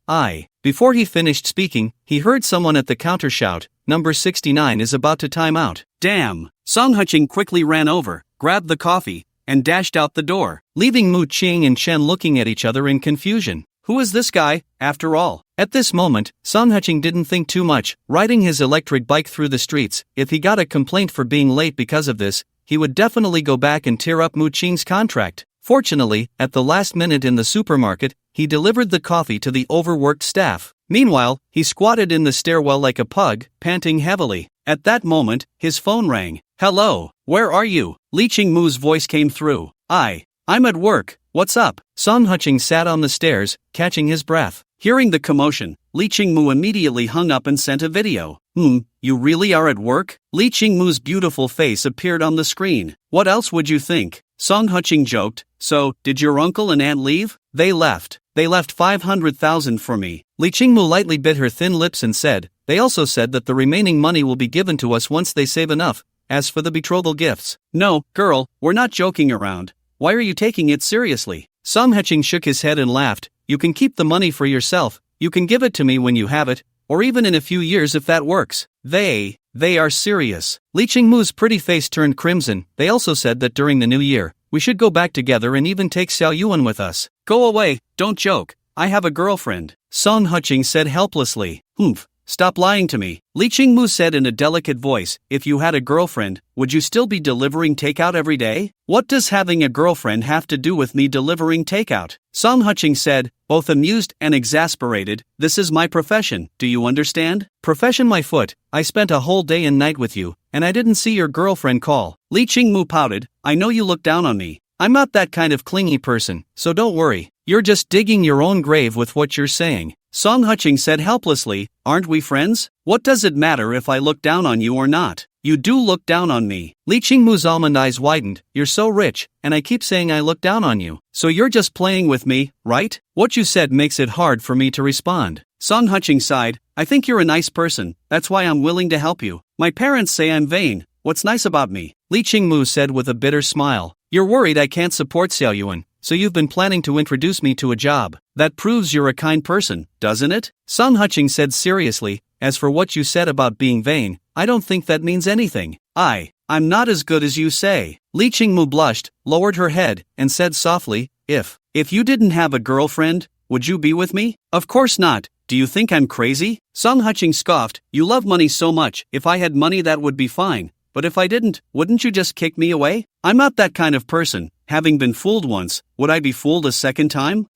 Before he finished speaking, he heard someone at the counter shout, number 69 is about to time out. Damn. Song Huqing quickly ran over, grabbed the coffee, and dashed out the door, leaving Mu Qing and Chen looking at each other in confusion. Who is this guy, after all? At this moment, Song Huqing didn't think too much, riding his electric bike through the streets. If he got a complaint for being late because of this, he would definitely go back and tear up Mu Qing's contract. Fortunately, at the last minute in the supermarket, he delivered the coffee to the overworked staff. Meanwhile, he squatted in the stairwell like a pug, panting heavily. At that moment, his phone rang. Hello, where are you? Li Qingmu's voice came through. I'm at work. What's up? Song Huqing sat on the stairs, catching his breath. Hearing the commotion, Li Qingmu immediately hung up and sent a video. You really are at work? Li Qingmu's beautiful face appeared on the screen. What else would you think? Song Huqing joked. So, did your uncle and aunt leave? They left. They left 500,000 for me. Li Qingmu lightly bit her thin lips and said, they also said that the remaining money will be given to us once they save enough. As for the betrothal gifts. No, girl, we're not joking around. Why are you taking it seriously? Song Heching shook his head and laughed. You can keep the money for yourself. You can give it to me when you have it, or even in a few years if that works. They are serious. Li Qingmu's pretty face turned crimson. They also said that during the new year, we should go back together and even take Xiao Yuan with us. Go away, don't joke. I have a girlfriend. Song Heching said helplessly. Humph. Stop lying to me. Li Qingmu said in a delicate voice, if you had a girlfriend, would you still be delivering takeout every day? What does having a girlfriend have to do with me delivering takeout? Song Heching said, both amused and exasperated, this is my profession, do you understand? Profession my foot, I spent a whole day and night with you, and I didn't see your girlfriend call. Li Qingmu pouted, I know you look down on me. I'm not that kind of clingy person, so don't worry. You're just digging your own grave with what you're saying. Song Heching said helplessly, aren't we friends? What does it matter if I look down on you or not? You do look down on me. Li Qingmu's almond eyes widened, you're so rich, and I keep saying I look down on you. So you're just playing with me, right? What you said makes it hard for me to respond. Song Heching sighed, I think you're a nice person, that's why I'm willing to help you. My parents say I'm vain, what's nice about me? Li Qingmu said with a bitter smile, you're worried I can't support Xiao Yuan. So you've been planning to introduce me to a job. That proves you're a kind person, doesn't it? Song Heching said seriously, as for what you said about being vain, I don't think that means anything. I'm not as good as you say. Li Qingmu blushed, lowered her head, and said softly, if you didn't have a girlfriend, would you be with me? Of course not. Do you think I'm crazy? Song Heching scoffed, you love money so much, if I had money that would be fine. But if I didn't, wouldn't you just kick me away? I'm not that kind of person. Having been fooled once, would I be fooled a second time?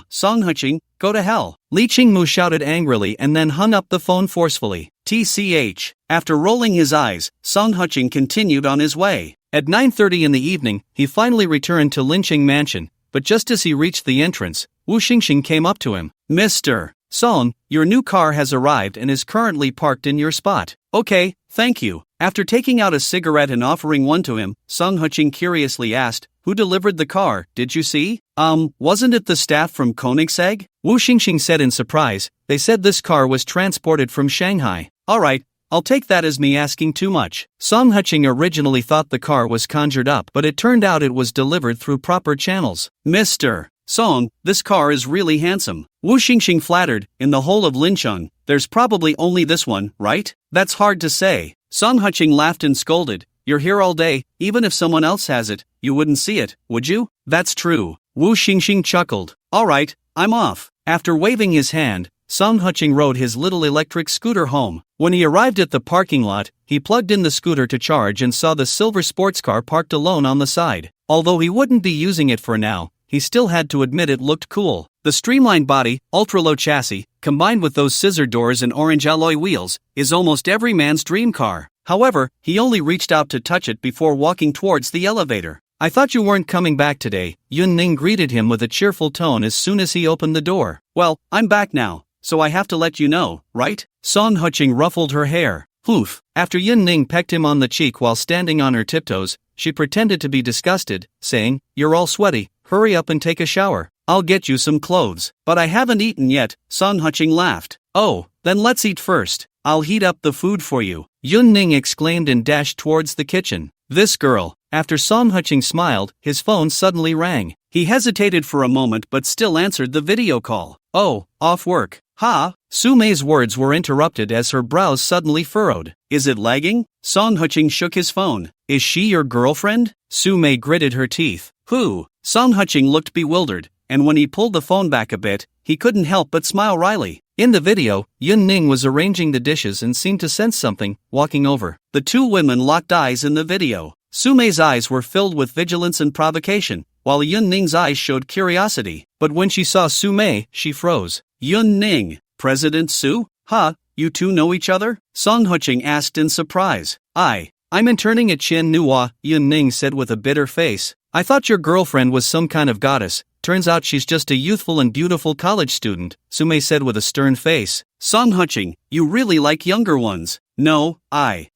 Song Heching, go to hell. Li Qingmu shouted angrily and then hung up the phone forcefully. TCH. After rolling his eyes, Song Heching continued on his way. At 9:30 in the evening, he finally returned to Linqing Mansion, but just as he reached the entrance, Wu Xingxing came up to him. Mr. Song, your new car has arrived and is currently parked in your spot. Okay, thank you. After taking out a cigarette and offering one to him, Song Heching curiously asked, who delivered the car, did you see? Wasn't it the staff from Koenigsegg? Wu Xingxing said in surprise, they said this car was transported from Shanghai. Alright, I'll take that as me asking too much. Song Heching originally thought the car was conjured up, but it turned out it was delivered through proper channels. Mr. Song, this car is really handsome. Wu Xingxing flattered, in the whole of Lincheng, there's probably only this one, right? That's hard to say. Song Heching laughed and scolded, you're here all day, even if someone else has it, you wouldn't see it, would you? That's true. Wu Xingxing chuckled. Alright, I'm off. After waving his hand, Song Heching rode his little electric scooter home. When he arrived at the parking lot, he plugged in the scooter to charge and saw the silver sports car parked alone on the side. Although he wouldn't be using it for now, he still had to admit it looked cool. The streamlined body, ultra-low chassis, combined with those scissor doors and orange alloy wheels, is almost every man's dream car. However, he only reached out to touch it before walking towards the elevator. I thought you weren't coming back today, Yun Ning greeted him with a cheerful tone as soon as he opened the door. Well, I'm back now, so I have to let you know, right? Song Heching ruffled her hair. Poof. After Yun Ning pecked him on the cheek while standing on her tiptoes, she pretended to be disgusted, saying, you're all sweaty, hurry up and take a shower. I'll get you some clothes. But I haven't eaten yet, Song Heching laughed. Oh, then let's eat first. I'll heat up the food for you. Yun Ning exclaimed and dashed towards the kitchen. This girl. After Song Heching smiled, his phone suddenly rang. He hesitated for a moment but still answered the video call. Oh, off work. Ha! Su Mei's words were interrupted as her brows suddenly furrowed. Is it lagging? Song Heching shook his phone. Is she your girlfriend? Su Mei gritted her teeth. Who? Song Heching looked bewildered, and when he pulled the phone back a bit, he couldn't help but smile wryly. In the video, Yun Ning was arranging the dishes and seemed to sense something, walking over. The two women locked eyes in the video. Su Mei's eyes were filled with vigilance and provocation, while Yun Ning's eyes showed curiosity. But when she saw Su Mei, she froze. Yun Ning, President Su? Huh, you two know each other? Song Heching asked in surprise. I'm interning at Qian Nuwa, Yun Ning said with a bitter face. I thought your girlfriend was some kind of goddess. Turns out she's just a youthful and beautiful college student, Su Mei said with a stern face. Song Heching, you really like younger ones. No,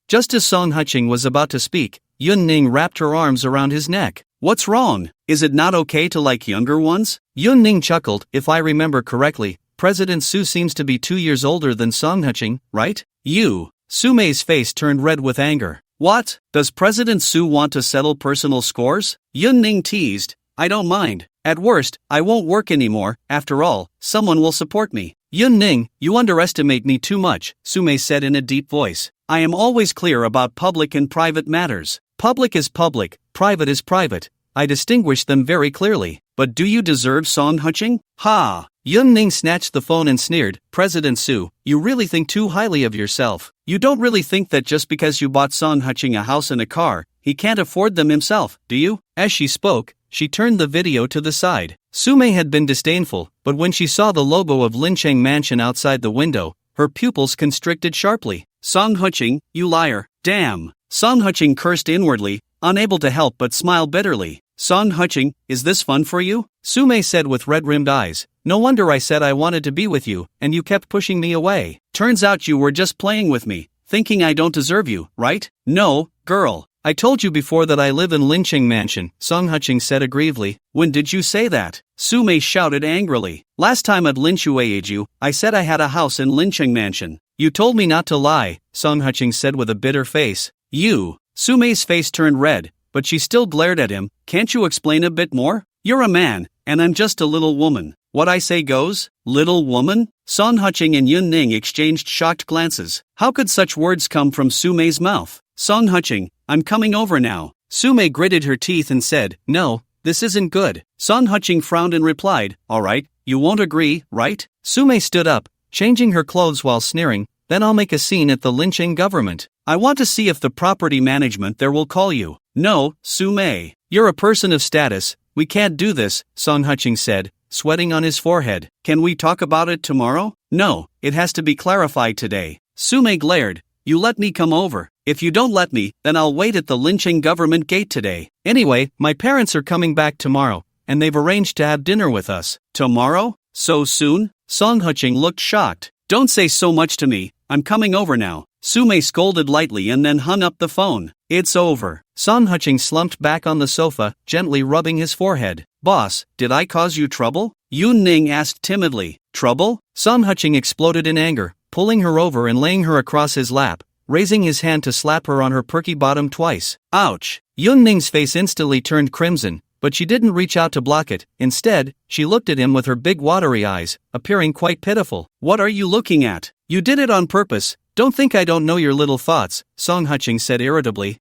Just as Song Heching was about to speak, Yun Ning wrapped her arms around his neck. What's wrong? Is it not okay to like younger ones? Yun Ning chuckled. If I remember correctly, President Su seems to be 2 years older than Song Huching, right? You. Su Mei's face turned red with anger. What? Does President Su want to settle personal scores? Yun Ning teased. I don't mind. At worst, I won't work anymore. After all, someone will support me. Yun Ning, you underestimate me too much, Su Mei said in a deep voice. I am always clear about public and private matters. Public is public, private is private. I distinguish them very clearly. But do you deserve Song Huching? Ha! Yun Ning snatched the phone and sneered. President Su, you really think too highly of yourself. You don't really think that just because you bought Song Huching a house and a car, he can't afford them himself, do you? As she spoke, she turned the video to the side. Su Mei had been disdainful, but when she saw the logo of Lincheng Mansion outside the window, her pupils constricted sharply. Song Huching, you liar. Damn. Song Huching cursed inwardly, unable to help but smile bitterly. Song Huching, is this fun for you? Su Mei said with red-rimmed eyes. No wonder I said I wanted to be with you, and you kept pushing me away. Turns out you were just playing with me, thinking I don't deserve you, right? No, girl. I told you before that I live in Lincheng Mansion, Song Huching said aggrievely. When did you say that? Su Mei shouted angrily. Last time at Linshueiju, I said I had a house in Lincheng Mansion. You told me not to lie, Song Huching said with a bitter face. You. Su Mei's face turned red, but she still glared at him. Can't you explain a bit more? You're a man, and I'm just a little woman. What I say goes? Little woman? Song Huching and Yun Ning exchanged shocked glances. How could such words come from Su Mei's mouth? Song Huching, I'm coming over now. Su Mei gritted her teeth and said, No, this isn't good. Song Huching frowned and replied, Alright, you won't agree, right? Su Mei stood up, changing her clothes while sneering, Then I'll make a scene at the Lincheng government. I want to see if the property management there will call you. No, Su Mei. You're a person of status. We can't do this, Song Huching said, sweating on his forehead. Can we talk about it tomorrow? No, it has to be clarified today. Su Mei glared. You let me come over. If you don't let me, then I'll wait at the Lincheng government gate today. Anyway, my parents are coming back tomorrow, and they've arranged to have dinner with us. Tomorrow? So soon? Song Huching looked shocked. Don't say so much to me. I'm coming over now. Su Mei scolded lightly and then hung up the phone. It's over. Song Huching slumped back on the sofa, gently rubbing his forehead. Boss, did I cause you trouble? Yun Ning asked timidly. Trouble? Song Huching exploded in anger, pulling her over and laying her across his lap, raising his hand to slap her on her perky bottom twice. Ouch! Yun Ning's face instantly turned crimson, but she didn't reach out to block it. Instead, she looked at him with her big watery eyes, appearing quite pitiful. What are you looking at? You did it on purpose. Don't think I don't know your little thoughts, Song Huching said irritably.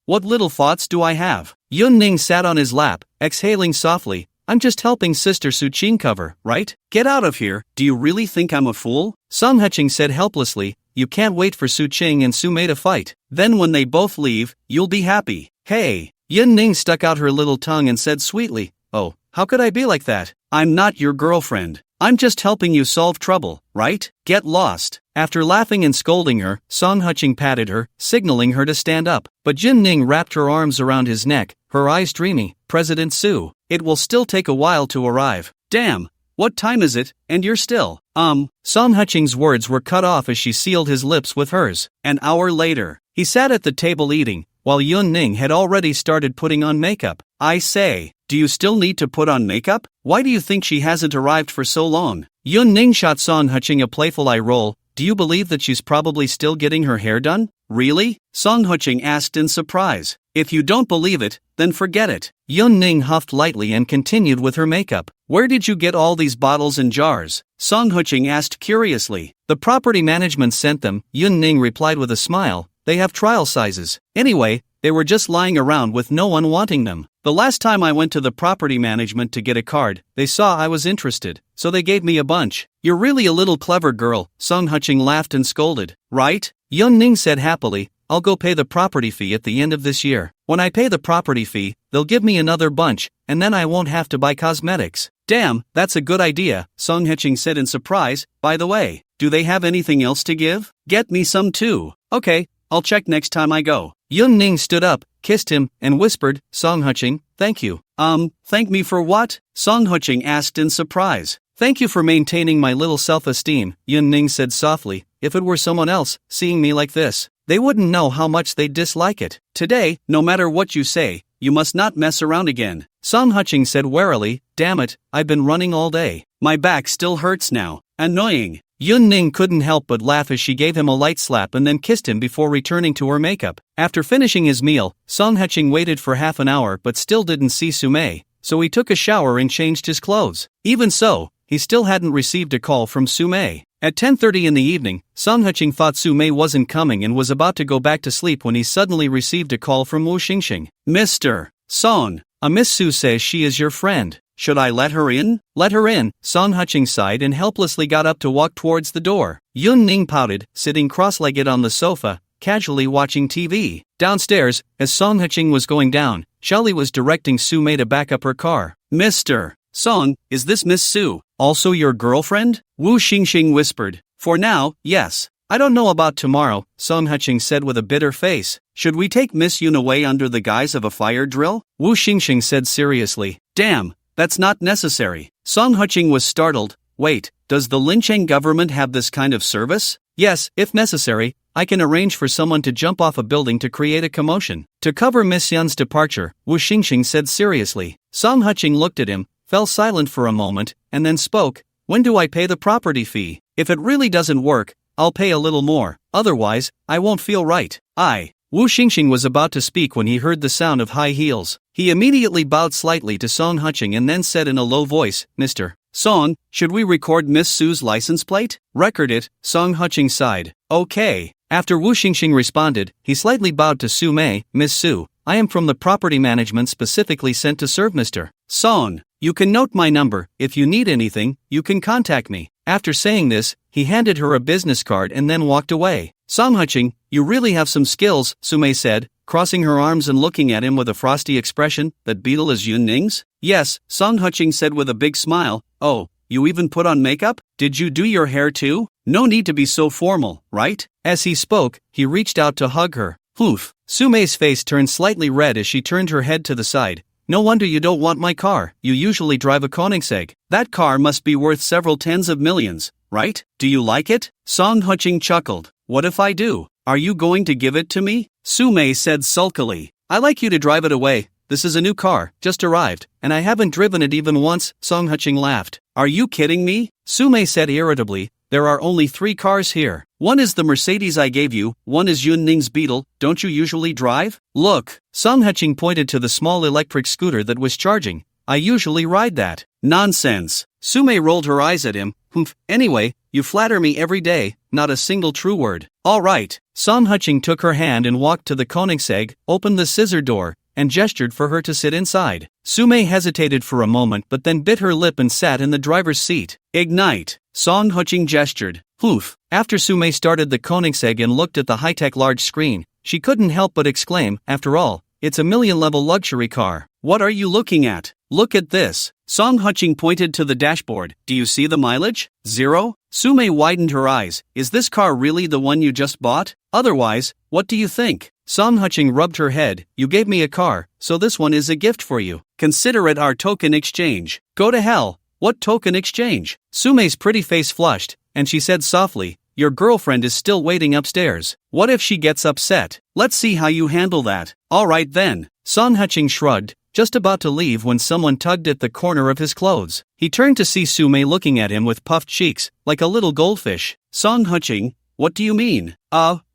What little thoughts do I have? Yun Ning sat on his lap, exhaling softly. I'm just helping Sister Su Qing cover, right? Get out of here. Do you really think I'm a fool? Song Huching said helplessly. You can't wait for Su Qing and Su Mei to fight. Then when they both leave, you'll be happy. Hey! Yun Ning stuck out her little tongue and said sweetly, Oh, how could I be like that? I'm not your girlfriend. I'm just helping you solve trouble, right? Get lost. After laughing and scolding her, Song Huching patted her, signaling her to stand up. But Yun Ning wrapped her arms around his neck, her eyes dreamy. President Su, it will still take a while to arrive. Damn, what time is it, and you're still, Song Huching's words were cut off as she sealed his lips with hers. An hour later, he sat at the table eating, while Yun Ning had already started putting on makeup. I say, do you still need to put on makeup? Why do you think she hasn't arrived for so long? Yun Ning shot Song Huching a playful eye roll. Do you believe that she's probably still getting her hair done? Really? Song Huching asked in surprise. If you don't believe it, then forget it. Yun Ning huffed lightly and continued with her makeup. Where did you get all these bottles and jars? Song Huching asked curiously. The property management sent them, Yun Ning replied with a smile. They have trial sizes. Anyway, they were just lying around with no one wanting them. The last time I went to the property management to get a card, they saw I was interested, so they gave me a bunch. You're really a little clever girl, Song Huching laughed and scolded. Right? Yun Ning said happily, I'll go pay the property fee at the end of this year. When I pay the property fee, they'll give me another bunch, and then I won't have to buy cosmetics. Damn, that's a good idea, Song Huching said in surprise. By the way, do they have anything else to give? Get me some too. Okay, I'll check next time I go. Yun Ning stood up, kissed him, and whispered, Song Huching, thank you. Thank me for what? Song Huching asked in surprise. Thank you for maintaining my little self-esteem, Yun Ning said softly. If it were someone else, seeing me like this, they wouldn't know how much they'd dislike it. Today, no matter what you say, you must not mess around again. Song Qing said warily, damn it, I've been running all day. My back still hurts now. Annoying. Yun Ning couldn't help but laugh as she gave him a light slap and then kissed him before returning to her makeup. After finishing his meal, Song Qing waited for half an hour but still didn't see Su-mei, so he took a shower and changed his clothes. Even so, he still hadn't received a call from Su-mei. At 10:30 in the evening, Song Qing thought Su-mei wasn't coming and was about to go back to sleep when he suddenly received a call from Wu Xingxing. Mr. Song, a Miss Su says she is your friend. Should I let her in? Let her in, Song Qing sighed and helplessly got up to walk towards the door. Yun Ning pouted, sitting cross-legged on the sofa, casually watching TV. Downstairs, as Song Qing was going down, Xiaoli was directing Su-mei to back up her car. Mr. Song, is this Miss Su also your girlfriend? Wu Xingxing whispered. For now, yes. I don't know about tomorrow, Song Qing said with a bitter face. Should we take Miss Yun away under the guise of a fire drill? Wu Xingxing said seriously. Damn. That's not necessary. Song Qing was startled. Wait, does the Lincheng government have this kind of service? Yes, if necessary, I can arrange for someone to jump off a building to create a commotion. To cover Miss Yun's departure, Wu Xingxing said seriously. Song Qing looked at him, fell silent for a moment, and then spoke. When do I pay the property fee? If it really doesn't work, I'll pay a little more. Otherwise, I won't feel right. Wu Xingxing was about to speak when he heard the sound of high heels. He immediately bowed slightly to Song Qing and then said in a low voice, Mr. Song, should we record Miss Su's license plate? Record it, Song Qing sighed. Okay. After Wu Xingxing responded, he slightly bowed to Su-mei. Miss Su, I am from the property management specifically sent to serve Mr. Song. You can note my number. If you need anything, you can contact me. After saying this, he handed her a business card and then walked away. Song Qing, you really have some skills, Su-mei said, crossing her arms and looking at him with a frosty expression. That beetle is Yun Ning's? Yes, Song Qing said with a big smile. Oh, you even put on makeup? Did you do your hair too? No need to be so formal, right? As he spoke, he reached out to hug her. Oof. Su-mei's face turned slightly red as she turned her head to the side. No wonder you don't want my car. You usually drive a Koenigsegg. That car must be worth several tens of millions, right? Do you like it? Song Qing chuckled. What if I do? Are you going to give it to me? Su-mei said sulkily. I like you to drive it away. This is a new car, just arrived, and I haven't driven it even once. Song Qing laughed. Are you kidding me? Su-mei said irritably. There are only 3 cars here. One is the Mercedes I gave you, one is Yun Ning's Beetle. Don't you usually drive? Look, Song Qing pointed to the small electric scooter that was charging. I usually ride that. Nonsense. Su-mei rolled her eyes at him. Humph. Anyway, you flatter me every day, not a single true word. All right. Song Qing took her hand and walked to the Koenigsegg, opened the scissor door, and gestured for her to sit inside. Su-mei hesitated for a moment but then bit her lip and sat in the driver's seat. Ignite. Song Qing gestured. Oof. After Su-mei started the Koenigsegg and looked at the high-tech large screen, she couldn't help but exclaim, after all, it's a million-level luxury car. What are you looking at? Look at this. Song Qing pointed to the dashboard. Do you see the mileage? 0? Su-mei widened her eyes. Is this car really the one you just bought? Otherwise, what do you think? Song Qing rubbed her head. You gave me a car, so this one is a gift for you. Consider it our token exchange. Go to hell. What token exchange? Su-mei's pretty face flushed, and she said softly, your girlfriend is still waiting upstairs. What if she gets upset? Let's see how you handle that. All right then. Song Qing shrugged, just about to leave when someone tugged at the corner of his clothes. He turned to see Su-mei looking at him with puffed cheeks, like a little goldfish. Song Qing, what do you mean?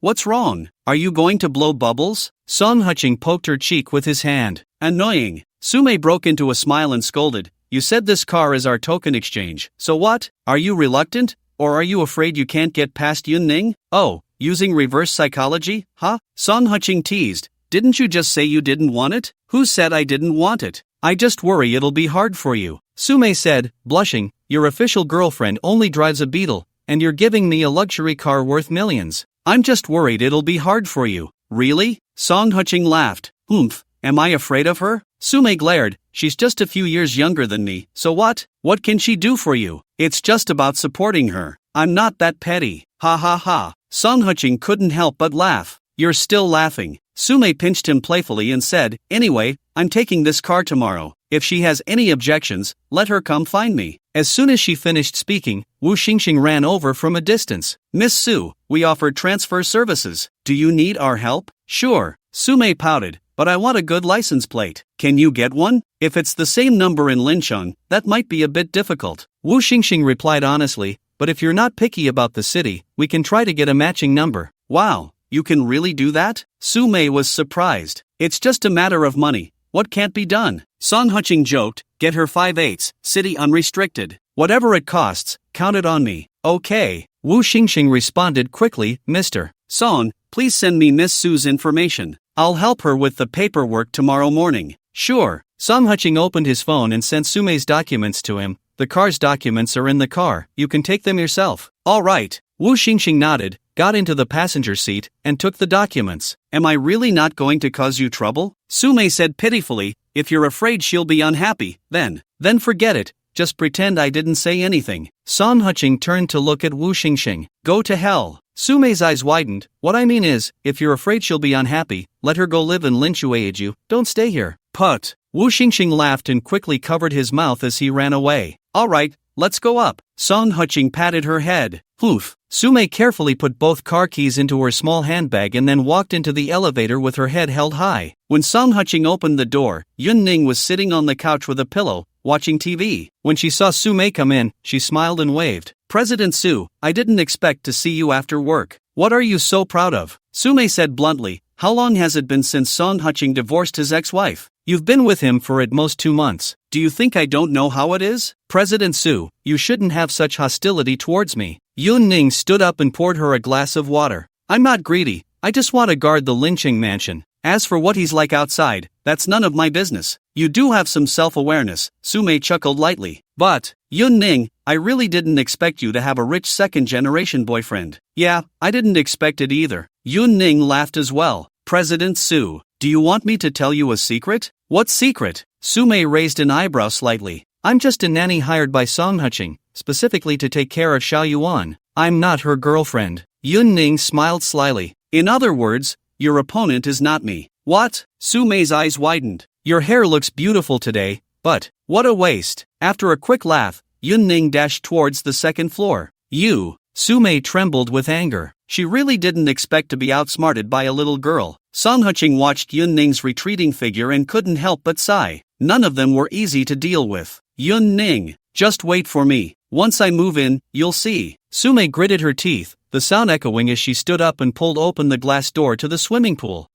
What's wrong? Are you going to blow bubbles? Song Qing poked her cheek with his hand. Annoying. Su-mei broke into a smile and scolded. You said this car is our token exchange, so what? Are you reluctant? Or are you afraid you can't get past Yun Ning? Oh, using reverse psychology, huh? Song Qing teased. Didn't you just say you didn't want it? Who said I didn't want it? I just worry it'll be hard for you. Su-mei said, blushing, your official girlfriend only drives a Beetle, and you're giving me a luxury car worth millions. I'm just worried it'll be hard for you. Really? Song Qing laughed. Oomph, am I afraid of her? Su-mei glared. She's just a few years younger than me, so what? What can she do for you? It's just about supporting her. I'm not that petty. Ha ha ha. Song Qing couldn't help but laugh. You're still laughing. Su-mei pinched him playfully and said, anyway, I'm taking this car tomorrow. If she has any objections, let her come find me. As soon as she finished speaking, Wu Xingxing ran over from a distance. Miss Su, we offer transfer services. Do you need our help? Sure. Su-mei pouted. but I want a good license plate. Can you get one? If it's the same number in Lincheng, that might be a bit difficult. Wu Xingxing replied honestly, but if you're not picky about the city, we can try to get a matching number. Wow, you can really do that? Su Mei was surprised. It's just a matter of money. What can't be done? Song Huching joked, get her 5/8, city unrestricted. Whatever it costs, count it on me. Okay. Wu Xingxing responded quickly, Mr. Song, please send me Miss Su's information. I'll help her with the paperwork tomorrow morning. Sure. Song Huching opened his phone and sent Su Mei's documents to him. The car's documents are in the car, you can take them yourself. All right. Wu Xingxing nodded, got into the passenger seat, and took the documents. Am I really not going to cause you trouble? Su Mei said pitifully, if you're afraid she'll be unhappy, then forget it, just pretend I didn't say anything. Song Huching turned to look at Wu Xingxing. Go to hell. Su Mei's eyes widened. What I mean is, if you're afraid she'll be unhappy, let her go live in Linshueiju, don't stay here. Put. Wu Xingxing laughed and quickly covered his mouth as he ran away. All right, let's go up. Song Huching patted her head. Oof. Su Mei carefully put both car keys into her small handbag and then walked into the elevator with her head held high. When Song Huching opened the door, Yun Ning was sitting on the couch with a pillow, watching TV. When she saw Su Mei come in, she smiled and waved. President Su, I didn't expect to see you after work. What are you so proud of? Su Mei said bluntly, how long has it been since Song Huching divorced his ex-wife? You've been with him for at most 2 months. Do you think I don't know how it is? President Su, you shouldn't have such hostility towards me. Yun Ning stood up and poured her a glass of water. I'm not greedy, I just want to guard the Lincheng mansion. As for what he's like outside, that's none of my business. You do have some self-awareness, Su Mei chuckled lightly. But, Yun Ning, I really didn't expect you to have a rich second-generation boyfriend. Yeah, I didn't expect it either. Yun Ning laughed as well. President Su, do you want me to tell you a secret? What secret? Su Mei raised an eyebrow slightly. I'm just a nanny hired by Song Huching, specifically to take care of Xiao Yuan. I'm not her girlfriend. Yun Ning smiled slyly. In other words, your opponent is not me. What? Su Mei's eyes widened. Your hair looks beautiful today, but what a waste. After a quick laugh, Yun Ning dashed towards the second floor. You. Su Mei trembled with anger. She really didn't expect to be outsmarted by a little girl. Song Huching watched Yun Ning's retreating figure and couldn't help but sigh. None of them were easy to deal with. Yun Ning, just wait for me. Once I move in, you'll see. Su Mei gritted her teeth, the sound echoing as she stood up and pulled open the glass door to the swimming pool.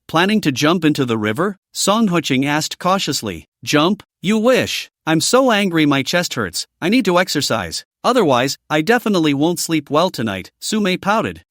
Planning to jump into the river? Song Huching asked cautiously. Jump? You wish. I'm so angry my chest hurts, I need to exercise. Otherwise, I definitely won't sleep well tonight, Su Mei pouted.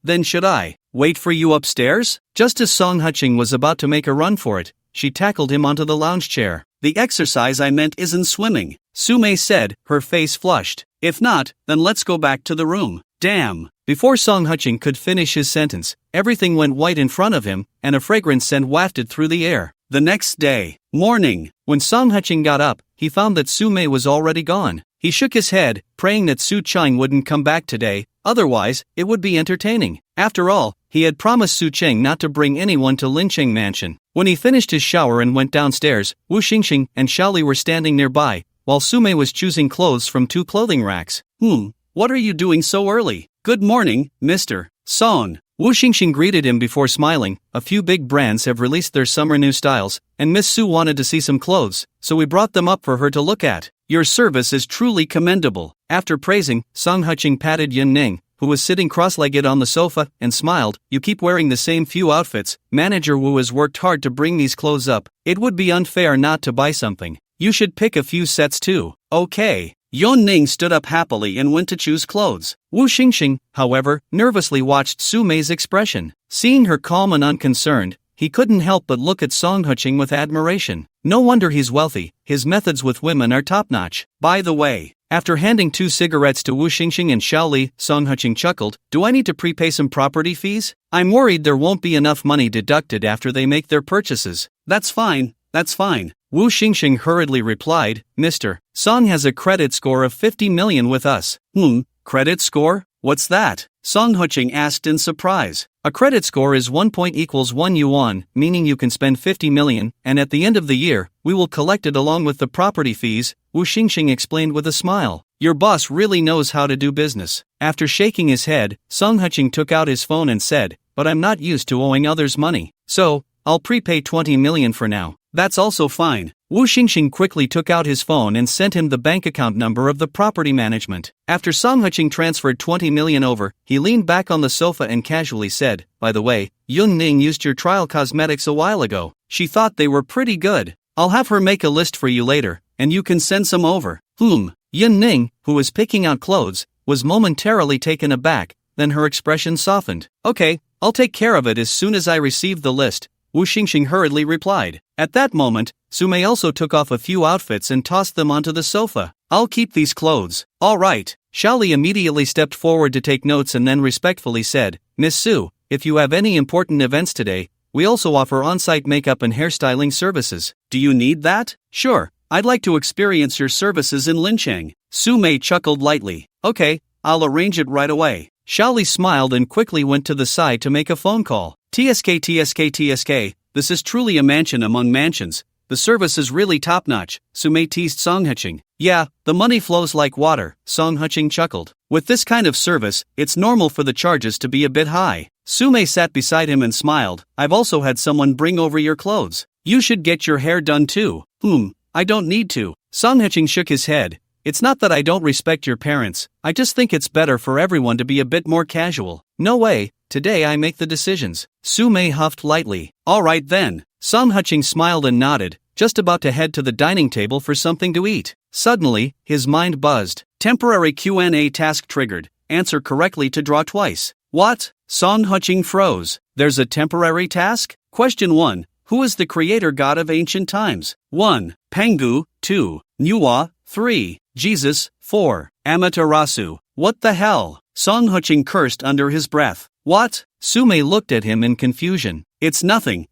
Then should I wait for you upstairs? Just as Song Huching was about to make a run for it, she tackled him onto the lounge chair. The exercise I meant isn't swimming, Su Mei said, her face flushed. If not, then let's go back to the room. Damn. Before Song Huching could finish his sentence, everything went white in front of him, and a fragrant scent wafted through the air. The next day, morning, when Song Huching got up, he found that Su Mei was already gone. He shook his head, praying that Su Qing wouldn't come back today, otherwise, it would be entertaining. After all, he had promised Su Qing not to bring anyone to Lincheng Mansion. When he finished his shower and went downstairs, Wu Xingxing and Xiaoli were standing nearby, while Su Mei was choosing clothes from 2 clothing racks. What are you doing so early? Good morning, Mr. Song. Wu Xingxing greeted him before smiling. A few big brands have released their summer new styles, and Miss Su wanted to see some clothes, so we brought them up for her to look at. Your service is truly commendable. After praising, Song Huching patted Yun Ning, who was sitting cross-legged on the sofa, and smiled. You keep wearing the same few outfits. Manager Wu has worked hard to bring these clothes up. It would be unfair not to buy something. You should pick a few sets too. Okay. Yun Ning stood up happily and went to choose clothes. Wu Xingxing, however, nervously watched Su Mei's expression. Seeing her calm and unconcerned, he couldn't help but look at Song Huching with admiration. No wonder he's wealthy, his methods with women are top-notch. By the way, after handing 2 cigarettes to Wu Xingxing and Xiaoli, Song Huching chuckled, do I need to prepay some property fees? I'm worried there won't be enough money deducted after they make their purchases. That's fine. Wu Xingxing hurriedly replied, Mr. Song has a credit score of 50 million with us. Credit score? What's that? Song Huching asked in surprise. A credit score is 1 point equals 1 yuan, meaning you can spend 50 million, and at the end of the year, we will collect it along with the property fees, Wu Xingxing explained with a smile. Your boss really knows how to do business. After shaking his head, Song Huching took out his phone and said, but I'm not used to owing others money. So, I'll prepay 20 million for now. That's also fine. Wu Xingxing quickly took out his phone and sent him the bank account number of the property management. After Song Huqing transferred 20 million over, he leaned back on the sofa and casually said, "By the way, Yun Ning used your trial cosmetics a while ago. She thought they were pretty good. I'll have her make a list for you later, and you can send some over." Yun Ning, who was picking out clothes, was momentarily taken aback, then her expression softened. "Okay, I'll take care of it as soon as I receive the list," Wu Xingxing hurriedly replied. At that moment, Su Mei also took off a few outfits and tossed them onto the sofa. "I'll keep these clothes." "All right." Xiaoli immediately stepped forward to take notes and then respectfully said, "Miss Su, if you have any important events today, we also offer on-site makeup and hairstyling services. Do you need that?" "Sure, I'd like to experience your services in Lincheng." Su Mei chuckled lightly. "Okay, I'll arrange it right away." Xiaoli smiled and quickly went to the side to make a phone call. TSK, this is truly a mansion among mansions. The service is really top-notch," Su Mei teased Song Huqing. "Yeah, the money flows like water," Song Huqing chuckled. "With this kind of service, it's normal for the charges to be a bit high." Su Mei sat beside him and smiled. "I've also had someone bring over your clothes. You should get your hair done too." I don't need to." Song Huqing shook his head. "It's not that I don't respect your parents, I just think it's better for everyone to be a bit more casual." "No way, today I make the decisions." Su Mei huffed lightly. "All right then." Song Huqing smiled and nodded, just about to head to the dining table for something to eat. Suddenly, his mind buzzed. Temporary Q&A task triggered. Answer correctly to draw twice. "What?" Song Huqing froze. "There's a temporary task?" Question 1. Who is the creator god of ancient times? 1. Pangu. 2. Nuwa. 3. Jesus. 4. Amaterasu. What the hell? Song Huqing cursed under his breath. "What?" Su Mei looked at him in confusion. It's nothing.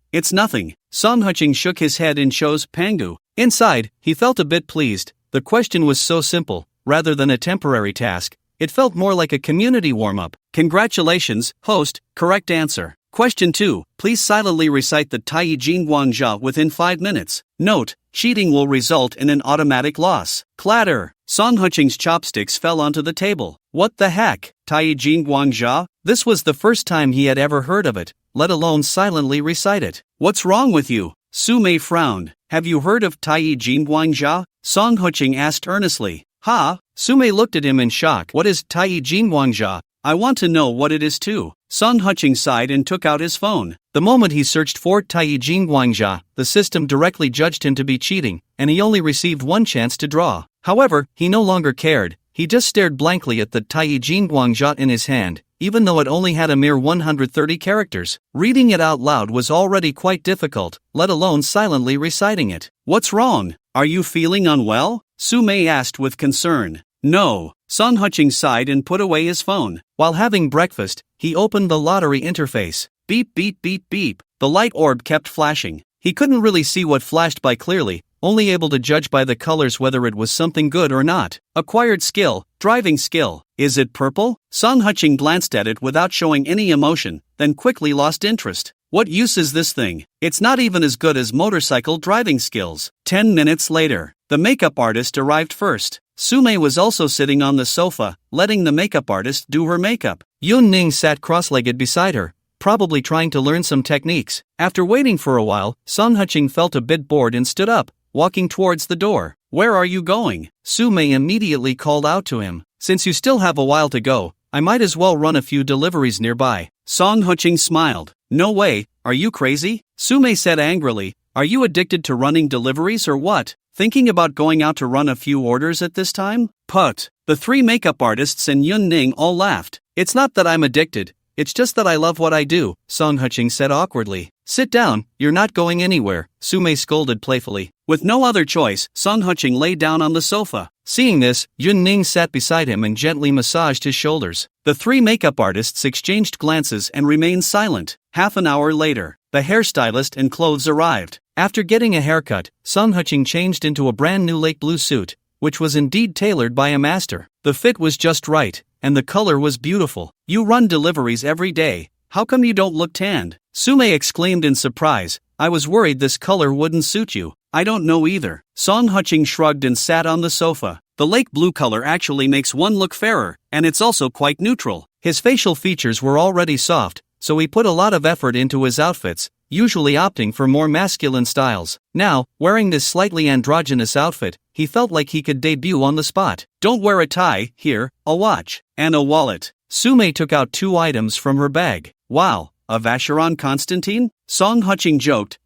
Song Huqing shook his head and chose Pangu. Inside, he felt a bit pleased. The question was so simple. Rather than a temporary task, it felt more like a community warm-up. "Congratulations, host, correct answer." Question 2. Please silently recite the Tai Jing Guangjia within 5 minutes. Note, cheating will result in an automatic loss. Clatter. Song Huqing's chopsticks fell onto the table. What the heck? Tai Jing Guangjia? This was the first time he had ever heard of it, let alone silently recite it. "What's wrong with you?" Su Mei frowned. "Have you heard of Tai Jing Guangjia?" Song Huqing asked earnestly. "Ha?" Su Mei looked at him in shock. "What is Tai Jing Guangjia? I want to know what it is too." Song Huqing sighed and took out his phone. The moment he searched for Tai Jing Guangjia, the system directly judged him to be cheating, and he only received one chance to draw. However, he no longer cared. He just stared blankly at the Tai Jing Guangjia in his hand, even though it only had a mere 130 characters. Reading it out loud was already quite difficult, let alone silently reciting it. "What's wrong? Are you feeling unwell?" Su Mei asked with concern. "No." Song Huqing sighed and put away his phone. While having breakfast, he opened the lottery interface. Beep beep beep beep. The light orb kept flashing. He couldn't really see what flashed by clearly, only able to judge by the colors whether it was something good or not. Acquired skill, driving skill. Is it purple? Song Huqing glanced at it without showing any emotion, then quickly lost interest. What use is this thing? It's not even as good as motorcycle driving skills. 10 minutes later, the makeup artist arrived first. Su Mei was also sitting on the sofa, letting the makeup artist do her makeup. Yun Ning sat cross-legged beside her, probably trying to learn some techniques. After waiting for a while, Song Huqing felt a bit bored and stood up, walking towards the door. "Where are you going?" Su Mei immediately called out to him. "Since you still have a while to go, I might as well run a few deliveries nearby." Song Huqing smiled. "No way, are you crazy?" Su Mei said angrily. "Are you addicted to running deliveries or what? Thinking about going out to run a few orders at this time?" Put. The 3 makeup artists and Yun Ning all laughed. "It's not that I'm addicted, it's just that I love what I do," Song Huqing said awkwardly. "Sit down, you're not going anywhere," Su Mei scolded playfully. With no other choice, Song Huqing lay down on the sofa. Seeing this, Yun Ning sat beside him and gently massaged his shoulders. The 3 makeup artists exchanged glances and remained silent. Half an hour later, the hairstylist and clothes arrived. After getting a haircut, Song Huqing changed into a brand new lake blue suit, which was indeed tailored by a master. The fit was just right, and the color was beautiful. "You run deliveries every day, how come you don't look tanned?" Su Mei exclaimed in surprise. "I was worried this color wouldn't suit you." "I don't know either." Song Huqing shrugged and sat on the sofa. The lake blue color actually makes one look fairer, and it's also quite neutral. His facial features were already soft, so he put a lot of effort into his outfits, usually opting for more masculine styles. Now, wearing this slightly androgynous outfit, he felt like he could debut on the spot. Don't wear a tie, here, a watch, and a wallet. Sume took out 2 items from her bag. Wow, a Vacheron Constantine? Song Huching joked,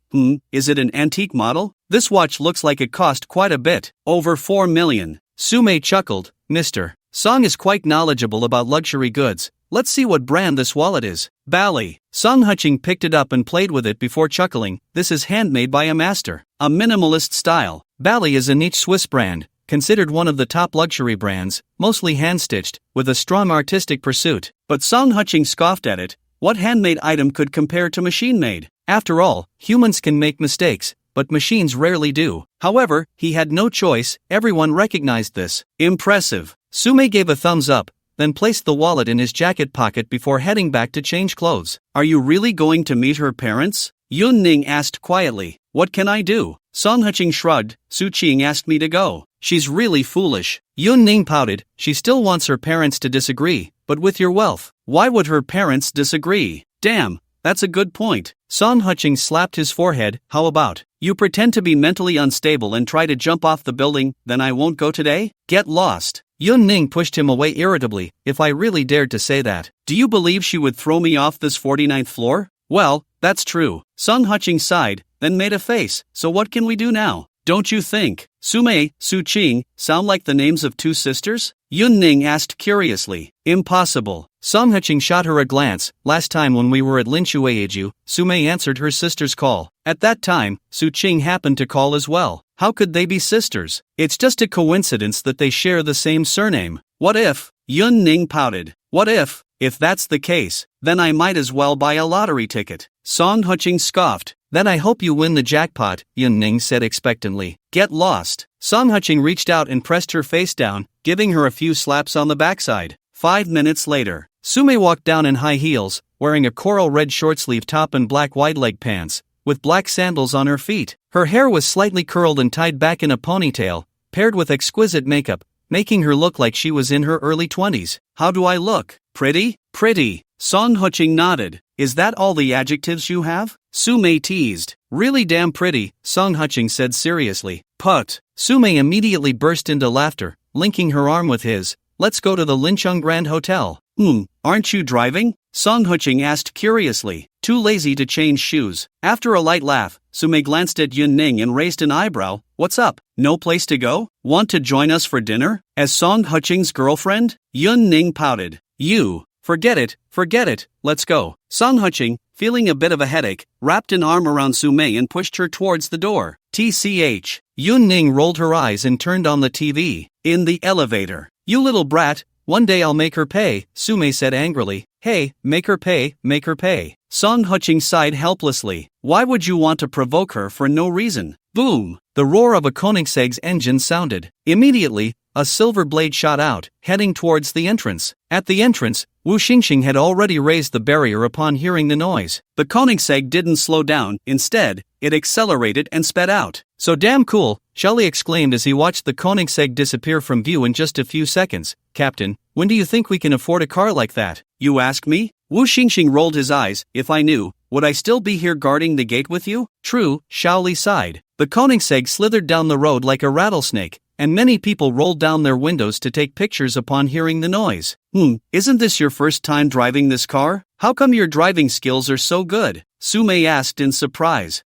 is it an antique model? This watch looks like it cost quite a bit, over 4 million. Sume chuckled, Mr. Song is quite knowledgeable about luxury goods. Let's see what brand this wallet is. Bally. Song Huching picked it up and played with it before chuckling, this is handmade by a master. A minimalist style. Bally is a niche Swiss brand, considered one of the top luxury brands, mostly hand-stitched, with a strong artistic pursuit. But Song Huching scoffed at it. What handmade item could compare to machine-made? After all, humans can make mistakes, but machines rarely do. However, he had no choice, everyone recognized this. Impressive. Sume gave a thumbs up, then placed the wallet in his jacket pocket before heading back to change clothes. Are you really going to meet her parents? Yun Ning asked quietly. What can I do? Song Huching shrugged, Su Qing asked me to go. She's really foolish. Yun Ning pouted, she still wants her parents to disagree, but with your wealth, why would her parents disagree? Damn, that's a good point. Song Huching slapped his forehead, how about, you pretend to be mentally unstable and try to jump off the building, then I won't go today? Get lost. Yun Ning pushed him away irritably, if I really dared to say that. Do you believe she would throw me off this 49th floor? Well, that's true. Song Huching sighed, then made a face, so what can we do now? Don't you think Sume, Su Qing sound like the names of 2 sisters? Yun Ning asked curiously. Impossible. Song Huching shot her a glance. Last time when we were at Linshueiju, Sume answered her sister's call. At that time, Su Qing happened to call as well. How could they be sisters? It's just a coincidence that they share the same surname. What if? Yun Ning pouted. What if? If that's the case, then I might as well buy a lottery ticket. Song Huching scoffed. Then I hope you win the jackpot, Yun Ning said expectantly. Get lost. Song Huching reached out and pressed her face down, giving her a few slaps on the backside. 5 minutes later, Sume walked down in high heels, wearing a coral red short-sleeve top and black wide-leg pants, with black sandals on her feet. Her hair was slightly curled and tied back in a ponytail, paired with exquisite makeup, making her look like she was in her early 20s. How do I look? Pretty? Pretty. Song Huching nodded. Is that all the adjectives you have? Sume teased. Really damn pretty, Song Huching said seriously. Put. Sume immediately burst into laughter, linking her arm with his. Let's go to the Lincheng Grand Hotel. Aren't you driving? Song Huching asked curiously. Too lazy to change shoes. After a light laugh, Sume glanced at Yun Ning and raised an eyebrow. What's up? No place to go? Want to join us for dinner? As Song Huching's girlfriend? Yun Ning pouted. Forget it, let's go. Song Huching, feeling a bit of a headache, wrapped an arm around Sume and pushed her towards the door. TCH. Yun Ning rolled her eyes and turned on the TV. In the elevator. You little brat, one day I'll make her pay, Sume said angrily. Hey, make her pay, make her pay. Song Huching sighed helplessly. Why would you want to provoke her for no reason? Boom! The roar of a Koenigsegg's engine sounded. Immediately, a silver blade shot out, heading towards the entrance. At the entrance, Wu Xingxing had already raised the barrier upon hearing the noise. The Koenigsegg didn't slow down, instead, it accelerated and sped out. So damn cool, Shelly exclaimed as he watched the Koenigsegg disappear from view in just a few seconds. Captain, when do you think we can afford a car like that? You ask me? Wu Xingxing rolled his eyes. If I knew, would I still be here guarding the gate with you? True, Shaoli sighed. The Koenigsegg slithered down the road like a rattlesnake, and many people rolled down their windows to take pictures upon hearing the noise. Isn't this your first time driving this car? How come your driving skills are so good? Sume asked in surprise.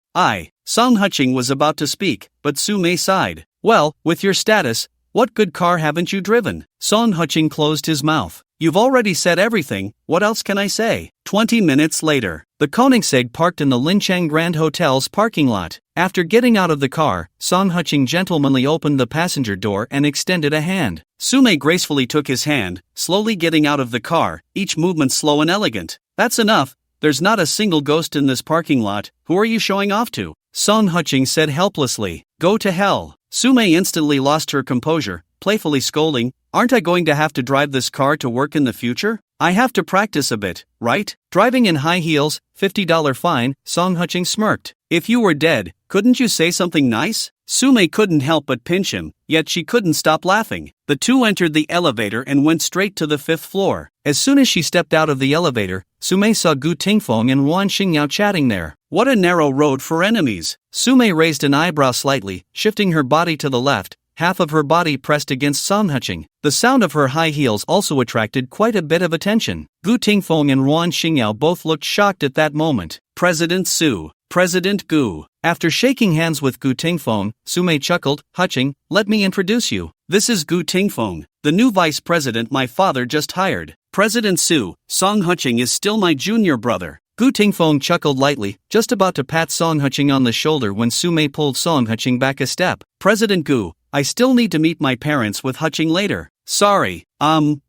Song Huching was about to speak, but Sume sighed. Well, with your status, what good car haven't you driven? Song Huching closed his mouth. You've already said everything, what else can I say? 20 minutes later, the Koenigsegg parked in the Lincheng Grand Hotel's parking lot. After getting out of the car, Song Huching gentlemanly opened the passenger door and extended a hand. Sume gracefully took his hand, slowly getting out of the car, each movement slow and elegant. That's enough, there's not a single ghost in this parking lot, who are you showing off to? Song Huching said helplessly. Go to hell. Sume instantly lost her composure, playfully scolding, aren't I going to have to drive this car to work in the future? I have to practice a bit, right? Driving in high heels, $50 fine, Song Huching smirked. If you were dead, couldn't you say something nice? Sume couldn't help but pinch him, yet she couldn't stop laughing. The two entered the elevator and went straight to the 5th floor. As soon as she stepped out of the elevator, Su-mei saw Gu Tingfeng and Wan Xingyao chatting there. What a narrow road for enemies. Su-mei raised an eyebrow slightly, shifting her body to the left, half of her body pressed against Song Huching. The sound of her high heels also attracted quite a bit of attention. Gu Tingfeng and Wan Xingyao both looked shocked at that moment. President Su. President Gu. After shaking hands with Gu Tingfeng, Su-mei chuckled, Huching, let me introduce you. This is Gu Tingfeng, the new vice president my father just hired. President Su, Song Huching is still my junior brother. Gu Tingfeng chuckled lightly, just about to pat Song Huching on the shoulder when Su-mei pulled Song Huching back a step. President Gu, I still need to meet my parents with Huching later. Sorry,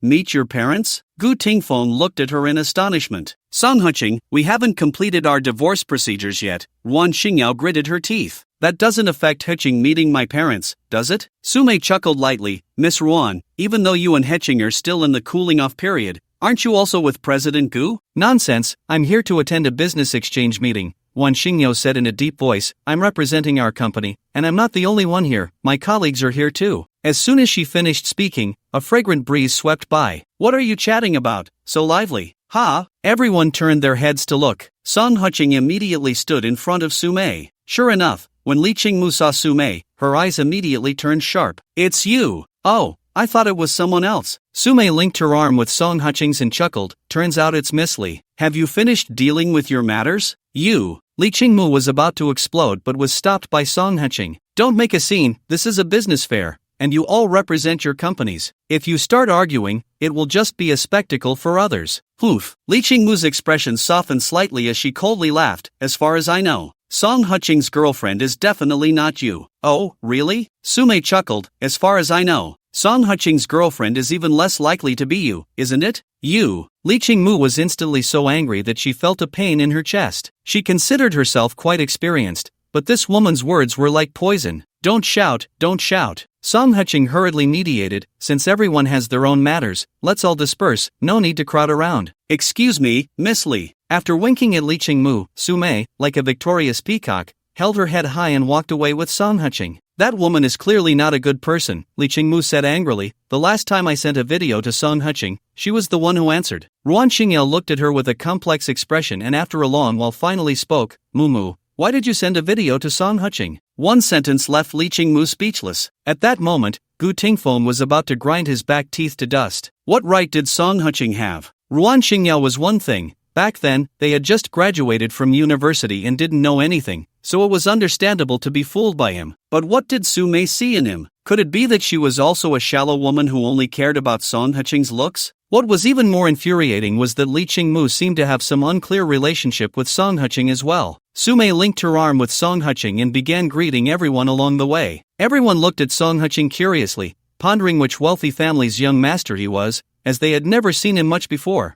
meet your parents? Gu Tingfeng looked at her in astonishment. Song Huching, we haven't completed our divorce procedures yet. Wan Xingyao gritted her teeth. That doesn't affect Huching meeting my parents, does it? Su-mei chuckled lightly. Miss Ruan, even though you and Huching are still in the cooling off period, aren't you also with President Gu? Nonsense, I'm here to attend a business exchange meeting, Wan Xingyao said in a deep voice. I'm representing our company, and I'm not the only one here, my colleagues are here too. As soon as she finished speaking, a fragrant breeze swept by. What are you chatting about? So lively. Ha! Everyone turned their heads to look. Song Huching immediately stood in front of Su-mei. Sure enough, when Li Qingmu saw Su-mei, her eyes immediately turned sharp. It's you! Oh, I thought it was someone else. Su-mei linked her arm with Song Huching's and chuckled. Turns out it's Miss Li. Have you finished dealing with your matters? You! Li Qingmu was about to explode but was stopped by Song Huching. Don't make a scene, this is a business fair, and you all represent your companies. If you start arguing, it will just be a spectacle for others. Poof! Li Qingmu's expression softened slightly as she coldly laughed. As far as I know, Song Huching's girlfriend is definitely not you. Oh, really? Su-mei chuckled. As far as I know, Song Huching's girlfriend is even less likely to be you, isn't it? You! Li Qingmu was instantly so angry that she felt a pain in her chest. She considered herself quite experienced, but this woman's words were like poison. Don't shout, don't shout. Song Huching hurriedly mediated, since everyone has their own matters, let's all disperse, no need to crowd around. Excuse me, Miss Li. After winking at Li Qingmu, Su-mei, like a victorious peacock, held her head high and walked away with Song Huching. That woman is clearly not a good person, Li Qingmu said angrily. The last time I sent a video to Song Huching, she was the one who answered. Ruan Xingyao looked at her with a complex expression and after a long while finally spoke, Mumu, why did you send a video to Song Huching? One sentence left Li Qingmu speechless. At that moment, Gu Tingfeng was about to grind his back teeth to dust. What right did Song Huching have? Ruan Xingyao was one thing. Back then, they had just graduated from university and didn't know anything, so it was understandable to be fooled by him. But what did Su-mei see in him? Could it be that she was also a shallow woman who only cared about Song Huching's looks? What was even more infuriating was that Li Qingmu seemed to have some unclear relationship with Song Huching as well. Su-mei linked her arm with Song Huching and began greeting everyone along the way. Everyone looked at Song Huching curiously, pondering which wealthy family's young master he was, as they had never seen him much before.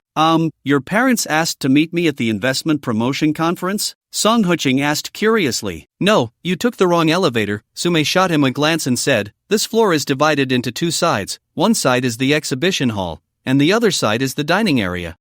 Your parents asked to meet me at the investment promotion conference? Song Huching asked curiously. No, you took the wrong elevator. Su-mei shot him a glance and said, this floor is divided into two sides. One side is the exhibition hall, and the other side is the dining area.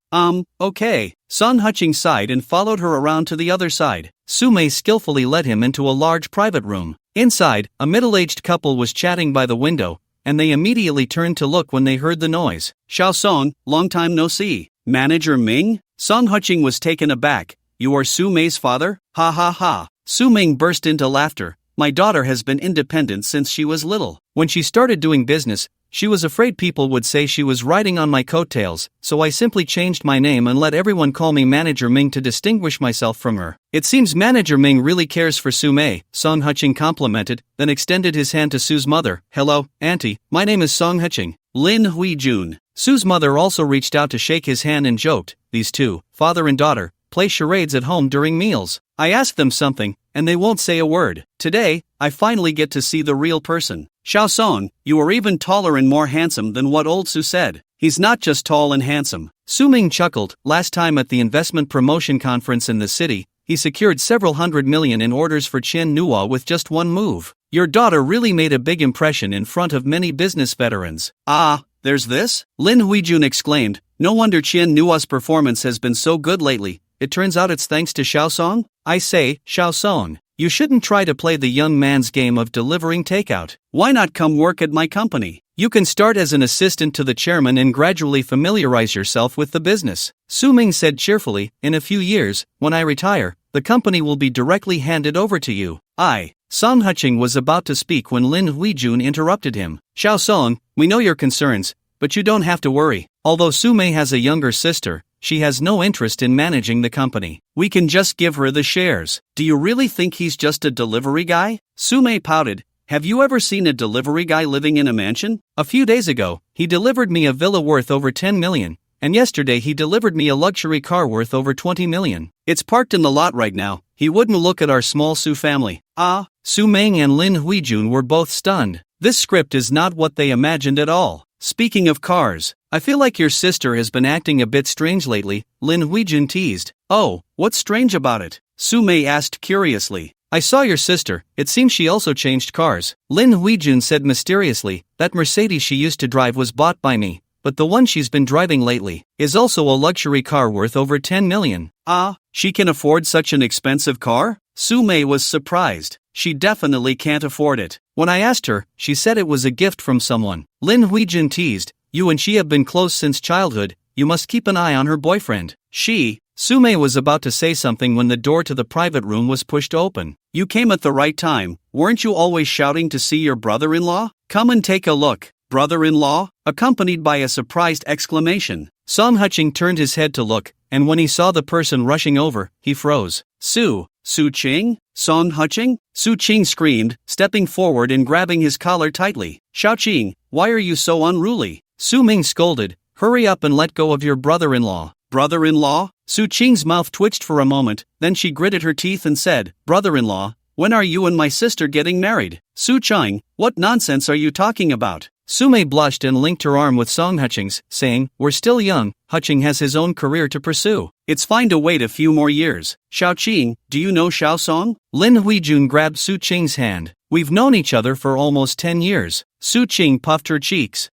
Okay. Song Huching sighed and followed her around to the other side. Su-mei skillfully led him into a large private room. Inside, a middle-aged couple was chatting by the window, and they immediately turned to look when they heard the noise. Xiao Song, long time no see. Manager Ming? Song Huching was taken aback. You are Su-mei's father? Ha ha ha. Su Ming burst into laughter. My daughter has been independent since she was little. When she started doing business, she was afraid people would say she was riding on my coattails, so I simply changed my name and let everyone call me Manager Ming to distinguish myself from her. It seems Manager Ming really cares for Su-mei, Song Huching complimented, then extended his hand to Su's mother. Hello, Auntie, my name is Song Huching. Lin Hui-jun. Su's mother also reached out to shake his hand and joked, these two, father and daughter, play charades at home during meals. I ask them something, and they won't say a word. Today, I finally get to see the real person. Xiao Song, you are even taller and more handsome than what old Su said. He's not just tall and handsome. Su Ming chuckled. Last time at the investment promotion conference in the city, he secured several $100 million in orders for Qian Nuo with just one move. Your daughter really made a big impression in front of many business veterans. Ah, there's this? Lin Huijun exclaimed. No wonder Qian Nuo's performance has been so good lately. It turns out it's thanks to Xiao Song? I say, Xiao Song, you shouldn't try to play the young man's game of delivering takeout. Why not come work at my company? You can start as an assistant to the chairman and gradually familiarize yourself with the business. Su Ming said cheerfully, in a few years, when I retire, the company will be directly handed over to you. Song Huching was about to speak when Lin Huijun interrupted him. Xiao Song, we know your concerns, but you don't have to worry. Although Su Mei has a younger sister, she has no interest in managing the company. We can just give her the shares. Do you really think he's just a delivery guy? Su Mei pouted. Have you ever seen a delivery guy living in a mansion? A few days ago, he delivered me a villa worth over 10 million, and yesterday he delivered me a luxury car worth over 20 million. It's parked in the lot right now. He wouldn't look at our small Su family. Su Ming and Lin Huijun were both stunned. This script is not what they imagined at all. Speaking of cars, I feel like your sister has been acting a bit strange lately, Lin Huijun teased. Oh, what's strange about it? Su Mei asked curiously. I saw your sister, it seems she also changed cars. Lin Huijun said mysteriously, that Mercedes she used to drive was bought by me, but the one she's been driving lately is also a luxury car worth over 10 million. She can afford such an expensive car? Su Mei was surprised. She definitely can't afford it. When I asked her, she said it was a gift from someone. Lin Huijun teased, you and she have been close since childhood, you must keep an eye on her boyfriend. Su Mei was about to say something when the door to the private room was pushed open. You came at the right time, weren't you always shouting to see your brother-in-law? Come and take a look. Brother-in-law? Accompanied by a surprised exclamation. Song Huching turned his head to look, and when he saw the person rushing over, he froze. Su Qing? Song Huching? Su Qing screamed, stepping forward and grabbing his collar tightly. Xiao Qing, why are you so unruly? Su Ming scolded, hurry up and let go of your brother-in-law. Brother-in-law? Su Qing's mouth twitched for a moment, then she gritted her teeth and said, brother-in-law, when are you and my sister getting married? Su Qing, what nonsense are you talking about? Su Mei blushed and linked her arm with Song Huching's, saying, we're still young, Huching has his own career to pursue. It's fine to wait a few more years. Xiao Qing, do you know Xiao Song? Lin Huijun grabbed Su Qing's hand. We've known each other for almost 10 years. Su Qing puffed her cheeks.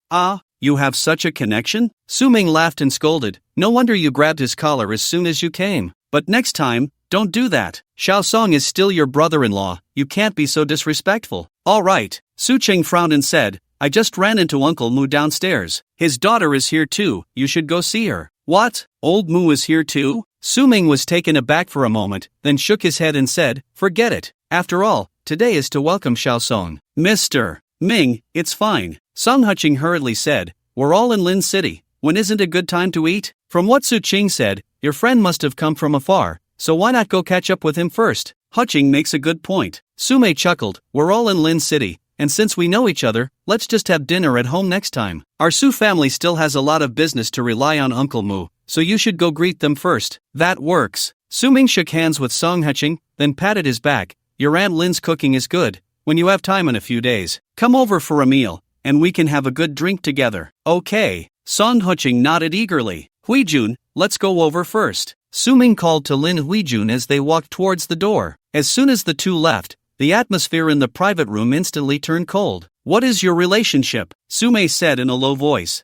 You have such a connection? Su Ming laughed and scolded, no wonder you grabbed his collar as soon as you came. But next time, don't do that. Xiao Song is still your brother-in-law, you can't be so disrespectful. All right. Su Qing frowned and said, I just ran into Uncle Mu downstairs. His daughter is here too, you should go see her. What? Old Mu is here too? Su Ming was taken aback for a moment, then shook his head and said, forget it. After all, today is to welcome Xiao Song. Mr. Ming, it's fine. Song Huching hurriedly said, we're all in Lin City. When isn't a good time to eat? From what Su Qing said, your friend must have come from afar, so why not go catch up with him first? Huching makes a good point. Su Mei chuckled, we're all in Lin City, and since we know each other, let's just have dinner at home next time. Our Su family still has a lot of business to rely on Uncle Mu, so you should go greet them first. That works. Su Ming shook hands with Song Huching, then patted his back. Your Aunt Lin's cooking is good. When you have time in a few days, come over for a meal, and we can have a good drink together. Okay. Song Huching nodded eagerly. Huijun, let's go over first. Su Ming called to Lin Huijun as they walked towards the door. As soon as the two left, the atmosphere in the private room instantly turned cold. What is your relationship? Su Mei said in a low voice.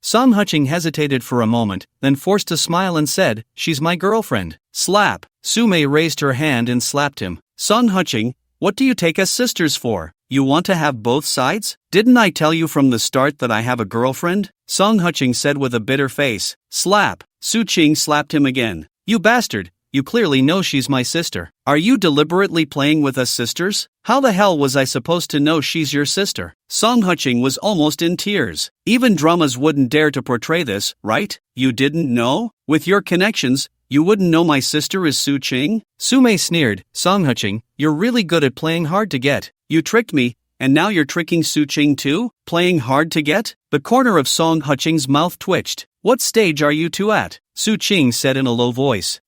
Song Huching hesitated for a moment, then forced a smile and said, she's my girlfriend. Slap. Su Mei raised her hand and slapped him. Song Huching, what do you take us sisters for? You want to have both sides? Didn't I tell you from the start that I have a girlfriend? Song Huching said with a bitter face. Slap. Su Qing slapped him again. You bastard, you clearly know she's my sister. Are you deliberately playing with us sisters? How the hell was I supposed to know she's your sister? Song Huching was almost in tears. Even dramas wouldn't dare to portray this, right? You didn't know? With your connections, you wouldn't know my sister is Su Qing? Su Mei sneered. Song Huching, you're really good at playing hard to get. You tricked me, and now you're tricking Su Qing too? Playing hard to get? The corner of Song Huching's mouth twitched. What stage are you two at? Su Qing said in a low voice.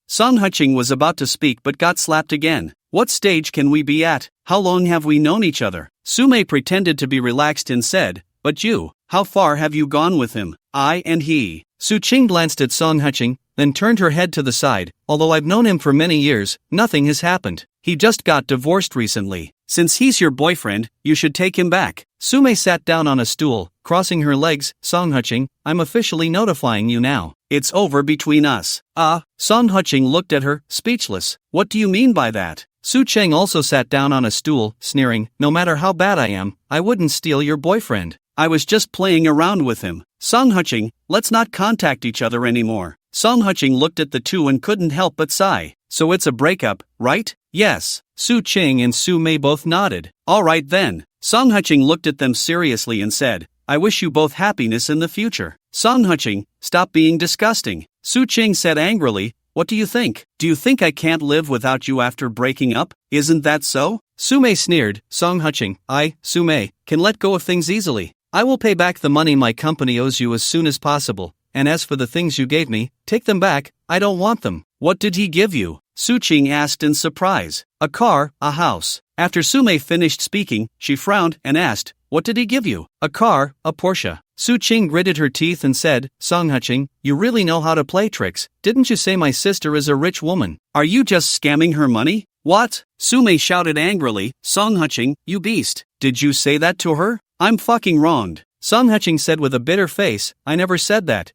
Song Huching was about to speak but got slapped again. What stage can we be at? How long have we known each other? Su Mei pretended to be relaxed and said, but you, how far have you gone with him? I and he. Su Qing glanced at Song Huching, then turned her head to the side. Although I've known him for many years, nothing has happened. He just got divorced recently. Since he's your boyfriend, you should take him back. Su Mei sat down on a stool, crossing her legs. Song Huching, I'm officially notifying you now. It's over between us. Song Qing looked at her, speechless. What do you mean by that? Su Qing also sat down on a stool, sneering, no matter how bad I am, I wouldn't steal your boyfriend. I was just playing around with him. Song Qing, let's not contact each other anymore. Song Qing looked at the two and couldn't help but sigh. So it's a breakup, right? Yes. Su Qing and Su Mei both nodded. Alright then. Song Qing looked at them seriously and said, I wish you both happiness in the future. Song Qing, stop being disgusting. Su Qing said angrily, what do you think? Do you think I can't live without you after breaking up? Isn't that so? Su Mei sneered. Song Qing, Su Mei, can let go of things easily. I will pay back the money my company owes you as soon as possible, and as for the things you gave me, take them back, I don't want them. What did he give you? Su Qing asked in surprise. A car, a house. After Su Mei finished speaking, she frowned and asked, what did he give you? A car, a Porsche. Su Qing gritted her teeth and said, Song Qing, you really know how to play tricks. Didn't you say my sister is a rich woman? Are you just scamming her money? What? Su Mei shouted angrily, Song Qing, you beast. Did you say that to her? I'm fucking wronged. Song Qing said with a bitter face, I never said that.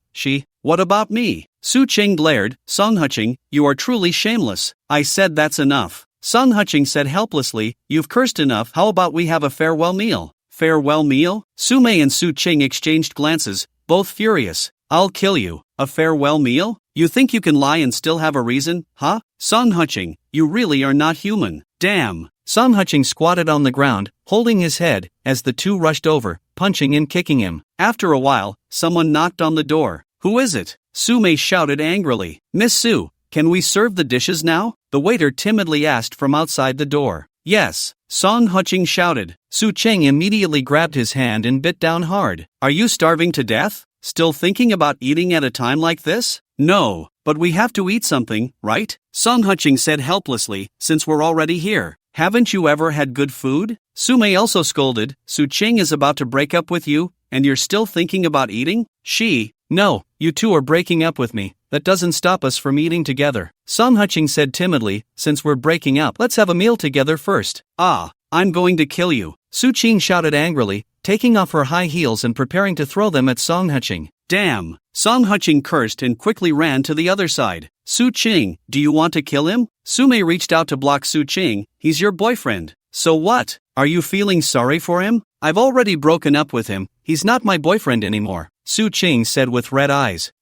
What about me? Su Qing glared, Song Qing, you are truly shameless. I said that's enough. Song Qing said helplessly, you've cursed enough, how about we have a farewell meal? Farewell meal? Su Mei and Su Qing exchanged glances, both furious. I'll kill you. A farewell meal? You think you can lie and still have a reason, huh? Song Qing, you really are not human. Damn. Song Qing squatted on the ground, holding his head, as the two rushed over, punching and kicking him. After a while, someone knocked on the door. Who is it? Su Mei shouted angrily. Miss Su, can we serve the dishes now? The waiter timidly asked from outside the door. Yes, Song Qing shouted. Su Qing immediately grabbed his hand and bit down hard. Are you starving to death? Still thinking about eating at a time like this? No, but we have to eat something, right? Song Qing said helplessly, since we're already here. Haven't you ever had good food? Su Mei also scolded, Su Qing is about to break up with you, and you're still thinking about eating? No, you two are breaking up with me. That doesn't stop us from eating together. Song Qing said timidly, since we're breaking up, let's have a meal together first. I'm going to kill you. Su Qing shouted angrily, taking off her high heels and preparing to throw them at Song Qing. Damn! Song Qing cursed and quickly ran to the other side. Su Qing, do you want to kill him? Su Mei reached out to block Su Qing. He's your boyfriend. So what? Are you feeling sorry for him? I've already broken up with him. He's not my boyfriend anymore. Su Qing said with red eyes.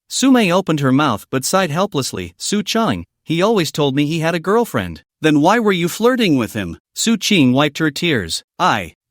Su Mei opened her mouth but sighed helplessly. Su Qing, he always told me he had a girlfriend. Then why were you flirting with him? Su Qing wiped her tears.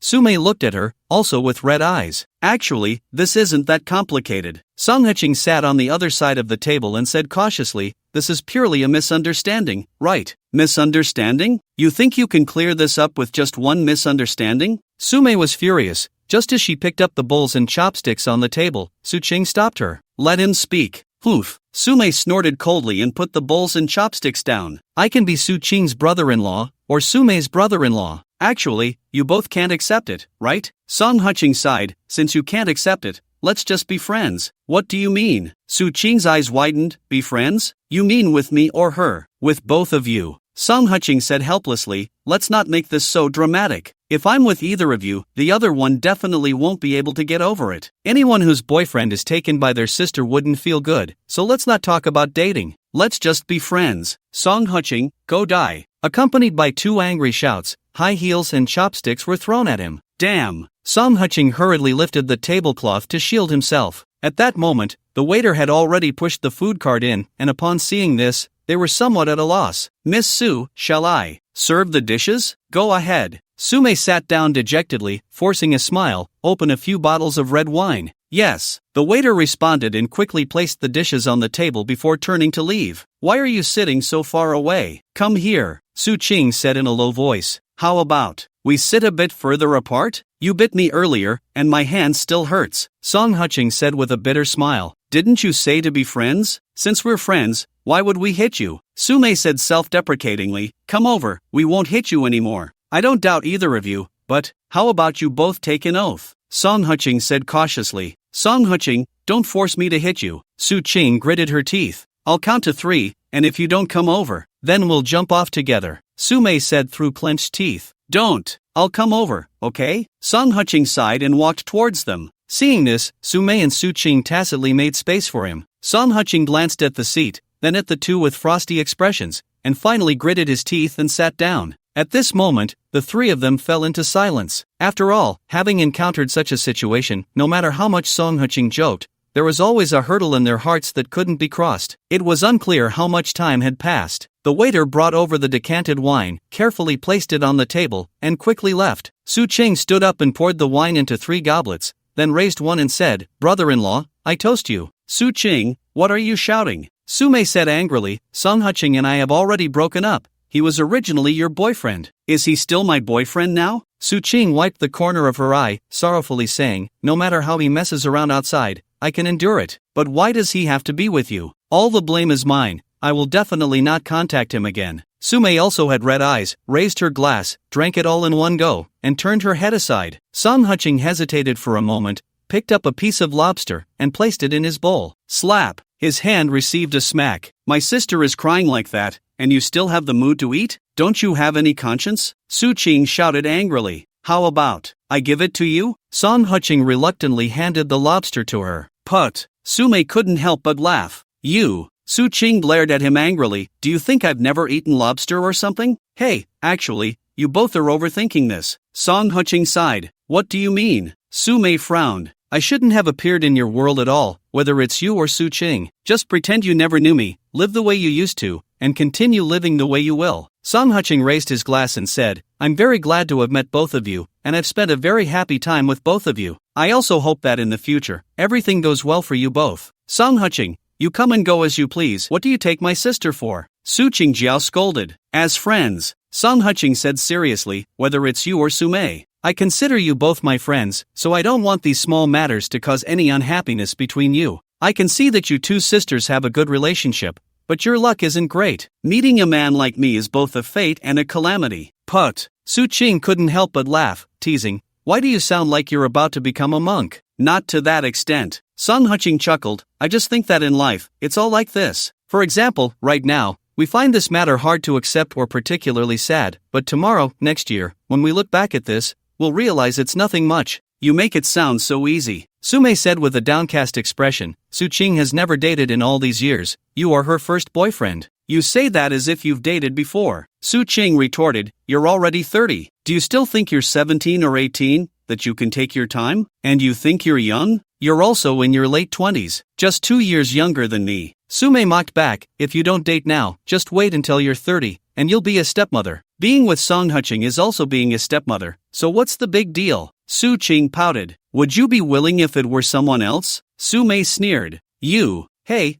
Su Mei looked at her, also with red eyes. Actually, this isn't that complicated. Song Qing sat on the other side of the table and said cautiously, this is purely a misunderstanding, right? Misunderstanding? You think you can clear this up with just one misunderstanding? Su Mei was furious. Just as she picked up the bowls and chopsticks on the table, Su Qing stopped her. Let him speak. Poof. Su Mei snorted coldly and put the bowls and chopsticks down. I can be Su Qing's brother-in-law, or Su Mei's brother-in-law. Actually, you both can't accept it, right? Song Qing sighed, since you can't accept it, let's just be friends. What do you mean? Su Qing's eyes widened, be friends? You mean with me or her? With both of you. Song Qing said helplessly, let's not make this so dramatic. If I'm with either of you, the other one definitely won't be able to get over it. Anyone whose boyfriend is taken by their sister wouldn't feel good, so let's not talk about dating. Let's just be friends. Song Qing, go die. Accompanied by two angry shouts, high heels and chopsticks were thrown at him. Damn! Song Qing hurriedly lifted the tablecloth to shield himself. At that moment, the waiter had already pushed the food cart in, and upon seeing this, they were somewhat at a loss. Miss Su, shall I serve the dishes? Go ahead. Su Mei sat down dejectedly, forcing a smile, open a few bottles of red wine. Yes. The waiter responded and quickly placed the dishes on the table before turning to leave. Why are you sitting so far away? Come here, Su Qing said in a low voice. How about we sit a bit further apart? You bit me earlier, and my hand still hurts, Song Qing said with a bitter smile. Didn't you say to be friends? Since we're friends, why would we hit you? Su Mei said self-deprecatingly, come over, we won't hit you anymore. I don't doubt either of you, but how about you both take an oath? Song Qing said cautiously. Song Qing, don't force me to hit you. Su Qing gritted her teeth. I'll count to 3, and if you don't come over, then we'll jump off together, Su Mei said through clenched teeth. Don't. I'll come over, okay? Song Qing sighed and walked towards them. Seeing this, Su Mei and Su Qing tacitly made space for him. Song Huching glanced at the seat, then at the two with frosty expressions, and finally gritted his teeth and sat down. At this moment, the three of them fell into silence. After all, having encountered such a situation, no matter how much Song Huching joked, there was always a hurdle in their hearts that couldn't be crossed. It was unclear how much time had passed. The waiter brought over the decanted wine, carefully placed it on the table, and quickly left. Su Qing stood up and poured the wine into 3 goblets, then raised one and said, "Brother-in-law, I toast you." "Su Qing, what are you shouting?" Su Mei said angrily, "Song Huching and I have already broken up. He was originally your boyfriend. Is he still my boyfriend now?" Su Qing wiped the corner of her eye, sorrowfully saying, "No matter how he messes around outside, I can endure it. But why does he have to be with you? All the blame is mine. I will definitely not contact him again." Su Mei also had red eyes, raised her glass, drank it all in one go, and turned her head aside. Song Huching hesitated for a moment, picked up a piece of lobster, and placed it in his bowl. Slap! His hand received a smack. "My sister is crying like that, and you still have the mood to eat? Don't you have any conscience?" Su Qing shouted angrily. "How about I give it to you?" Song Huching reluctantly handed the lobster to her. "Put!" Su Mei couldn't help but laugh. "You!" Su Qing glared at him angrily. "Do you think I've never eaten lobster or something? Hey, actually, you both are overthinking this." Song Huching sighed. "What do you mean?" Su Mei frowned. "I shouldn't have appeared in your world at all, whether it's you or Su Qing. Just pretend you never knew me, live the way you used to, and continue living the way you will." Song Huching raised his glass and said, "I'm very glad to have met both of you, and I've spent a very happy time with both of you. I also hope that in the future, everything goes well for you both." "Song Huching, you come and go as you please. What do you take my sister for?" Su Qingjiao scolded. "As friends," Song Huching said seriously, "whether it's you or Su Mei. I consider you both my friends, so I don't want these small matters to cause any unhappiness between you. I can see that you two sisters have a good relationship, but your luck isn't great. Meeting a man like me is both a fate and a calamity." "Put!" Su Qing couldn't help but laugh, teasing, "Why do you sound like you're about to become a monk?" "Not to that extent." Song Huching chuckled. "I just think that in life, it's all like this. For example, right now, we find this matter hard to accept or particularly sad, but tomorrow, next year, when we look back at this, we'll realize it's nothing much." "You make it sound so easy," Su Mei said with a downcast expression. "Su Qing has never dated in all these years. You are her first boyfriend." "You say that as if you've dated before." Su Qing retorted, "You're already 30. Do you still think you're 17 or 18, that you can take your time? And you think you're young? You're also in your late 20s, just 2 years younger than me." Su Mei mocked back, "If you don't date now, just wait until you're 30, and you'll be a stepmother. Being with Song Huching is also being a stepmother, so what's the big deal?" Su Qing pouted. "Would you be willing if it were someone else?" Su Mei sneered. "You, hey,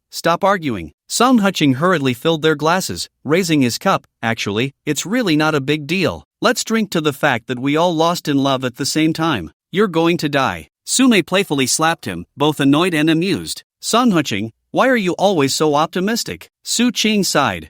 stop arguing." Song Huching hurriedly filled their glasses, raising his cup. "Actually, it's really not a big deal. Let's drink to the fact that we all lost in love at the same time. You're going to die." Su Mei playfully slapped him, both annoyed and amused. "Song Huching, why are you always so optimistic?" Su Qing sighed.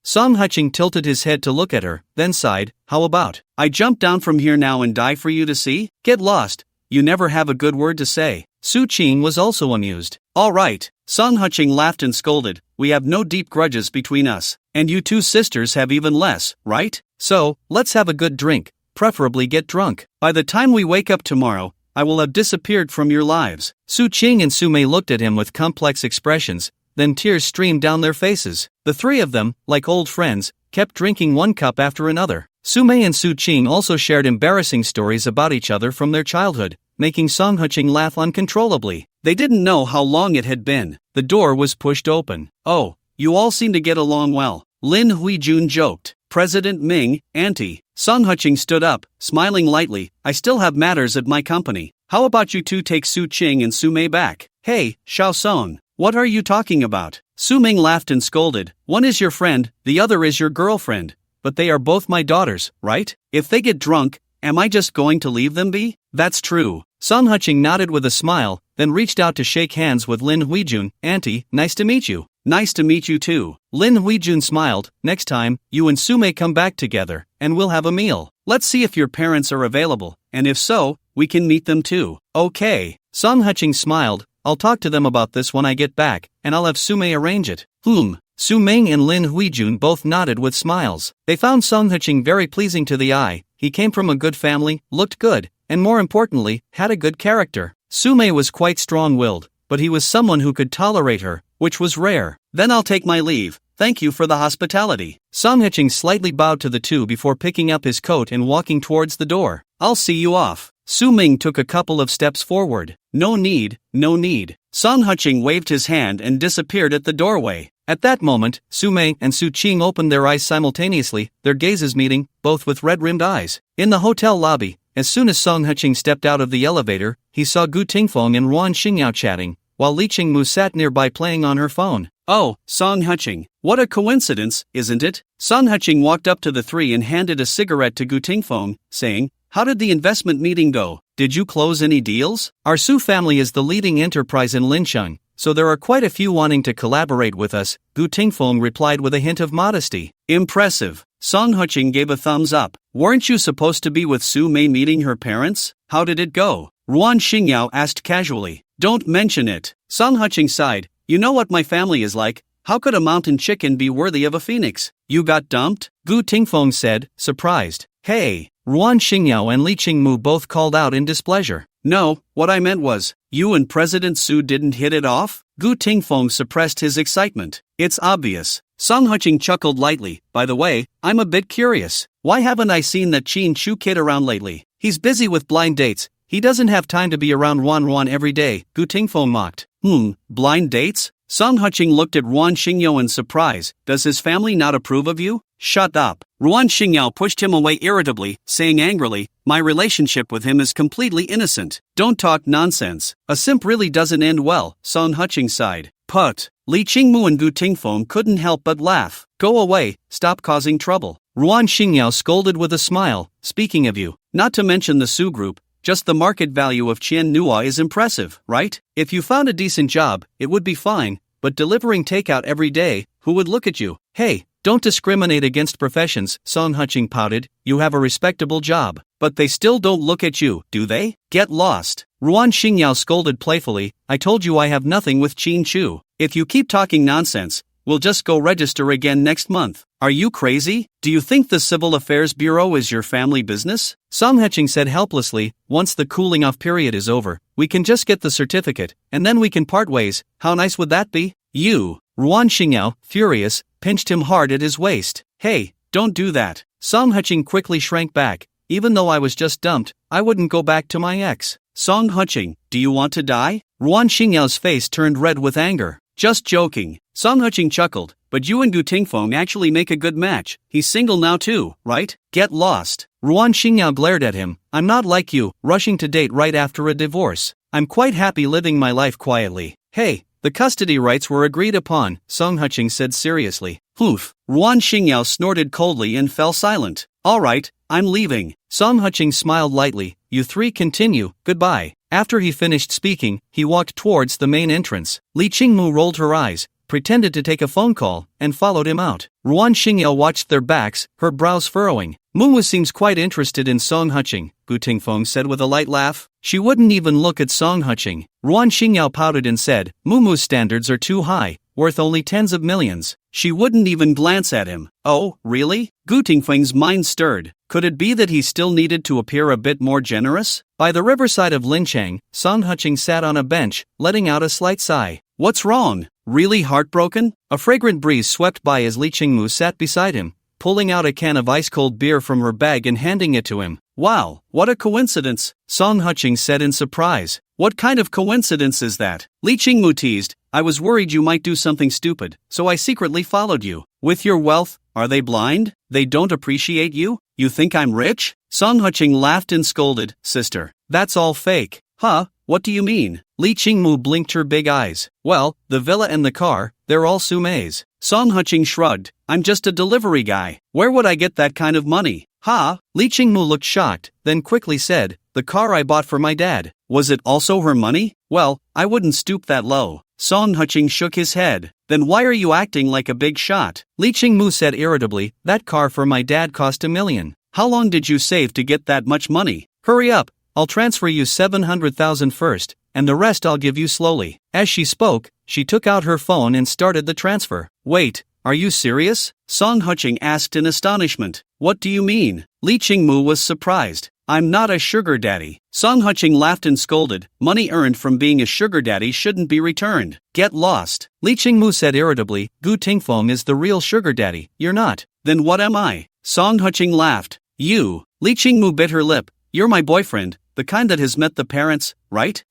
Song Huching tilted his head to look at her, then sighed. "How about I jump down from here now and die for you to see? Get lost. You never have a good word to say." Su Qing was also amused. "All right." Song Huching laughed and scolded. "We have no deep grudges between us, and you two sisters have even less, right? So, let's have a good drink, preferably get drunk. By the time we wake up tomorrow, I will have disappeared from your lives." Su Qing and Su Mei looked at him with complex expressions, then tears streamed down their faces. The three of them, like old friends, kept drinking one cup after another. Su Mei and Su Qing also shared embarrassing stories about each other from their childhood, making Song Huching laugh uncontrollably. They didn't know how long it had been. The door was pushed open. "Oh, you all seem to get along well," Lin Huijun joked. "President Ming, Auntie." Song Huching stood up, smiling lightly. "I still have matters at my company. How about you two take Su Qing and Su Mei back?" "Hey, Xiao Song, what are you talking about?" Su Ming laughed and scolded. "One is your friend, the other is your girlfriend. But they are both my daughters, right? If they get drunk, am I just going to leave them be?" "That's true." Song Huching nodded with a smile, then reached out to shake hands with Lin Huijun. "Auntie, nice to meet you." "Nice to meet you too." Lin Huijun smiled. "Next time, you and Su Mei come back together, and we'll have a meal. Let's see if your parents are available, and if so, we can meet them too." "Okay." Song Huching smiled. "I'll talk to them about this when I get back, and I'll have Su Mei arrange it." Su Ming and Lin Huijun both nodded with smiles. They found Song Huching very pleasing to the eye. He came from a good family, looked good, and more importantly, had a good character. Su-mei was quite strong-willed, but he was someone who could tolerate her, which was rare. Then I'll take my leave. Thank you for the hospitality. Song Hye-ching slightly bowed to the two before picking up his coat and walking towards the door. I'll see you off. Su-ming took a couple of steps forward. No need, no need. Song Hye-ching waved his hand and disappeared at the doorway. At that moment, Su-mei and Su Qing opened their eyes simultaneously, their gazes meeting, both with red-rimmed eyes. In the hotel lobby, as soon as Song Hye-ching stepped out of the elevator, he saw Gu Tingfeng and Ruan Xingyao chatting, while Li Qingmu sat nearby playing on her phone. Oh, Song Hye-ching. What a coincidence, isn't it? Song Hye-ching walked up to the three and handed a cigarette to Gu Tingfeng, saying, how did the investment meeting go? Did you close any deals? Our Su family is the leading enterprise in Lincheng, so there are quite a few wanting to collaborate with us, Gu Tingfeng replied with a hint of modesty. Impressive. Song Hye-ching gave a thumbs up. Weren't you supposed to be with Su-mei meeting her parents? How did it go? Ruan Xingyao asked casually. Don't mention it. Song Hye-ching sighed. You know what my family is like. How could a mountain chicken be worthy of a phoenix? You got dumped? Gu Tingfeng said, surprised. Hey. Ruan Xingyao and Li Qingmu both called out in displeasure. No, what I meant was, you and President Su didn't hit it off? Gu Tingfeng suppressed his excitement. It's obvious. Song Hye-ching chuckled lightly. By the way, I'm a bit curious. Why haven't I seen that Qin Chu kid around lately? He's busy with blind dates. He doesn't have time to be around Ruan every day, Gu Tingfeng mocked. Blind dates? Song Hye-ching looked at Ruan Xingyao in surprise. Does his family not approve of you? Shut up. Ruan Xingyao pushed him away irritably, saying angrily, my relationship with him is completely innocent. Don't talk nonsense. A simp really doesn't end well, Song Hye-ching sighed. Put. Li Qingmu and Gu Tingfeng couldn't help but laugh. Go away, stop causing trouble. Ruan Xingyao scolded with a smile. Speaking of you, not to mention the Su group, just the market value of Qian Nua is impressive, right? If you found a decent job, it would be fine, but delivering takeout every day, who would look at you? Hey, don't discriminate against professions, Song Hye-ching pouted. You have a respectable job. But they still don't look at you, do they? Get lost. Ruan Xingyao scolded playfully. I told you I have nothing with Qin Chu. If you keep talking nonsense, we'll just go register again next month. Are you crazy? Do you think the Civil Affairs Bureau is your family business? Song Hye-ching said helplessly. Once the cooling off period is over, we can just get the certificate, and then we can part ways. How nice would that be? You. Ruan Xingyao, furious, pinched him hard at his waist. Hey, don't do that. Song Hye-ching quickly shrank back. Even though I was just dumped, I wouldn't go back to my ex. Song Hye-ching, do you want to die? Ruan Xingyao's face turned red with anger. Just joking. Song Hye-ching chuckled. But you and Gu Tingfeng actually make a good match. He's single now too, right? Get lost. Ruan Xingyao glared at him. I'm not like you, rushing to date right after a divorce. I'm quite happy living my life quietly. Hey, the custody rights were agreed upon, Song Hye-ching said seriously. Oof. Ruan Xingyao snorted coldly and fell silent. All right, I'm leaving. Song Hye-ching smiled lightly. You three continue, goodbye. After he finished speaking, he walked towards the main entrance. Li Qingmu rolled her eyes, pretended to take a phone call, and followed him out. Ruan Xingyao watched their backs, her brows furrowing. Mumu seems quite interested in Song Hye-ching, Gu Tingfeng said with a light laugh. She wouldn't even look at Song Hye-ching. Ruan Xingyao pouted and said, Mumu's standards are too high, worth only tens of millions. She wouldn't even glance at him. Oh, really? Gu Tingfeng's mind stirred. Could it be that he still needed to appear a bit more generous? By the riverside of Lincheng, Song Hye-ching sat on a bench, letting out a slight sigh. What's wrong? Really heartbroken? A fragrant breeze swept by as Li Qingmu sat beside him, pulling out a can of ice-cold beer from her bag and handing it to him. Wow, what a coincidence, Song Hye-ching said in surprise. What kind of coincidence is that? Li Qingmu teased. I was worried you might do something stupid, so I secretly followed you. With your wealth, are they blind? They don't appreciate you? You think I'm rich? Song Hye-ching laughed and scolded. Sister, that's all fake. Huh? What do you mean? Li Qingmu blinked her big eyes. Well, the villa and the car, they're all Su-mei's. Song Hye-ching shrugged. I'm just a delivery guy. Where would I get that kind of money? Ha! Li Qingmu looked shocked, then quickly said, the car I bought for my dad. Was it also her money? Well, I wouldn't stoop that low. Song Hye-ching shook his head. Then why are you acting like a big shot? Li Qingmu said irritably, that car for my dad cost $1 million. How long did you save to get that much money? Hurry up, I'll transfer you 700,000 first, and the rest I'll give you slowly. As she spoke, she took out her phone and started the transfer. Wait, are you serious? Song Hye-ching asked in astonishment. What do you mean? Li Qingmu was surprised. I'm not a sugar daddy. Song Huching laughed and scolded. Money earned from being a sugar daddy shouldn't be returned. Get lost. Li Qingmu said irritably. Gu Tingfeng is the real sugar daddy. You're not. Then what am I? Song Huching laughed. You. Li Qingmu bit her lip. You're my boyfriend, the kind that has met the parents, right?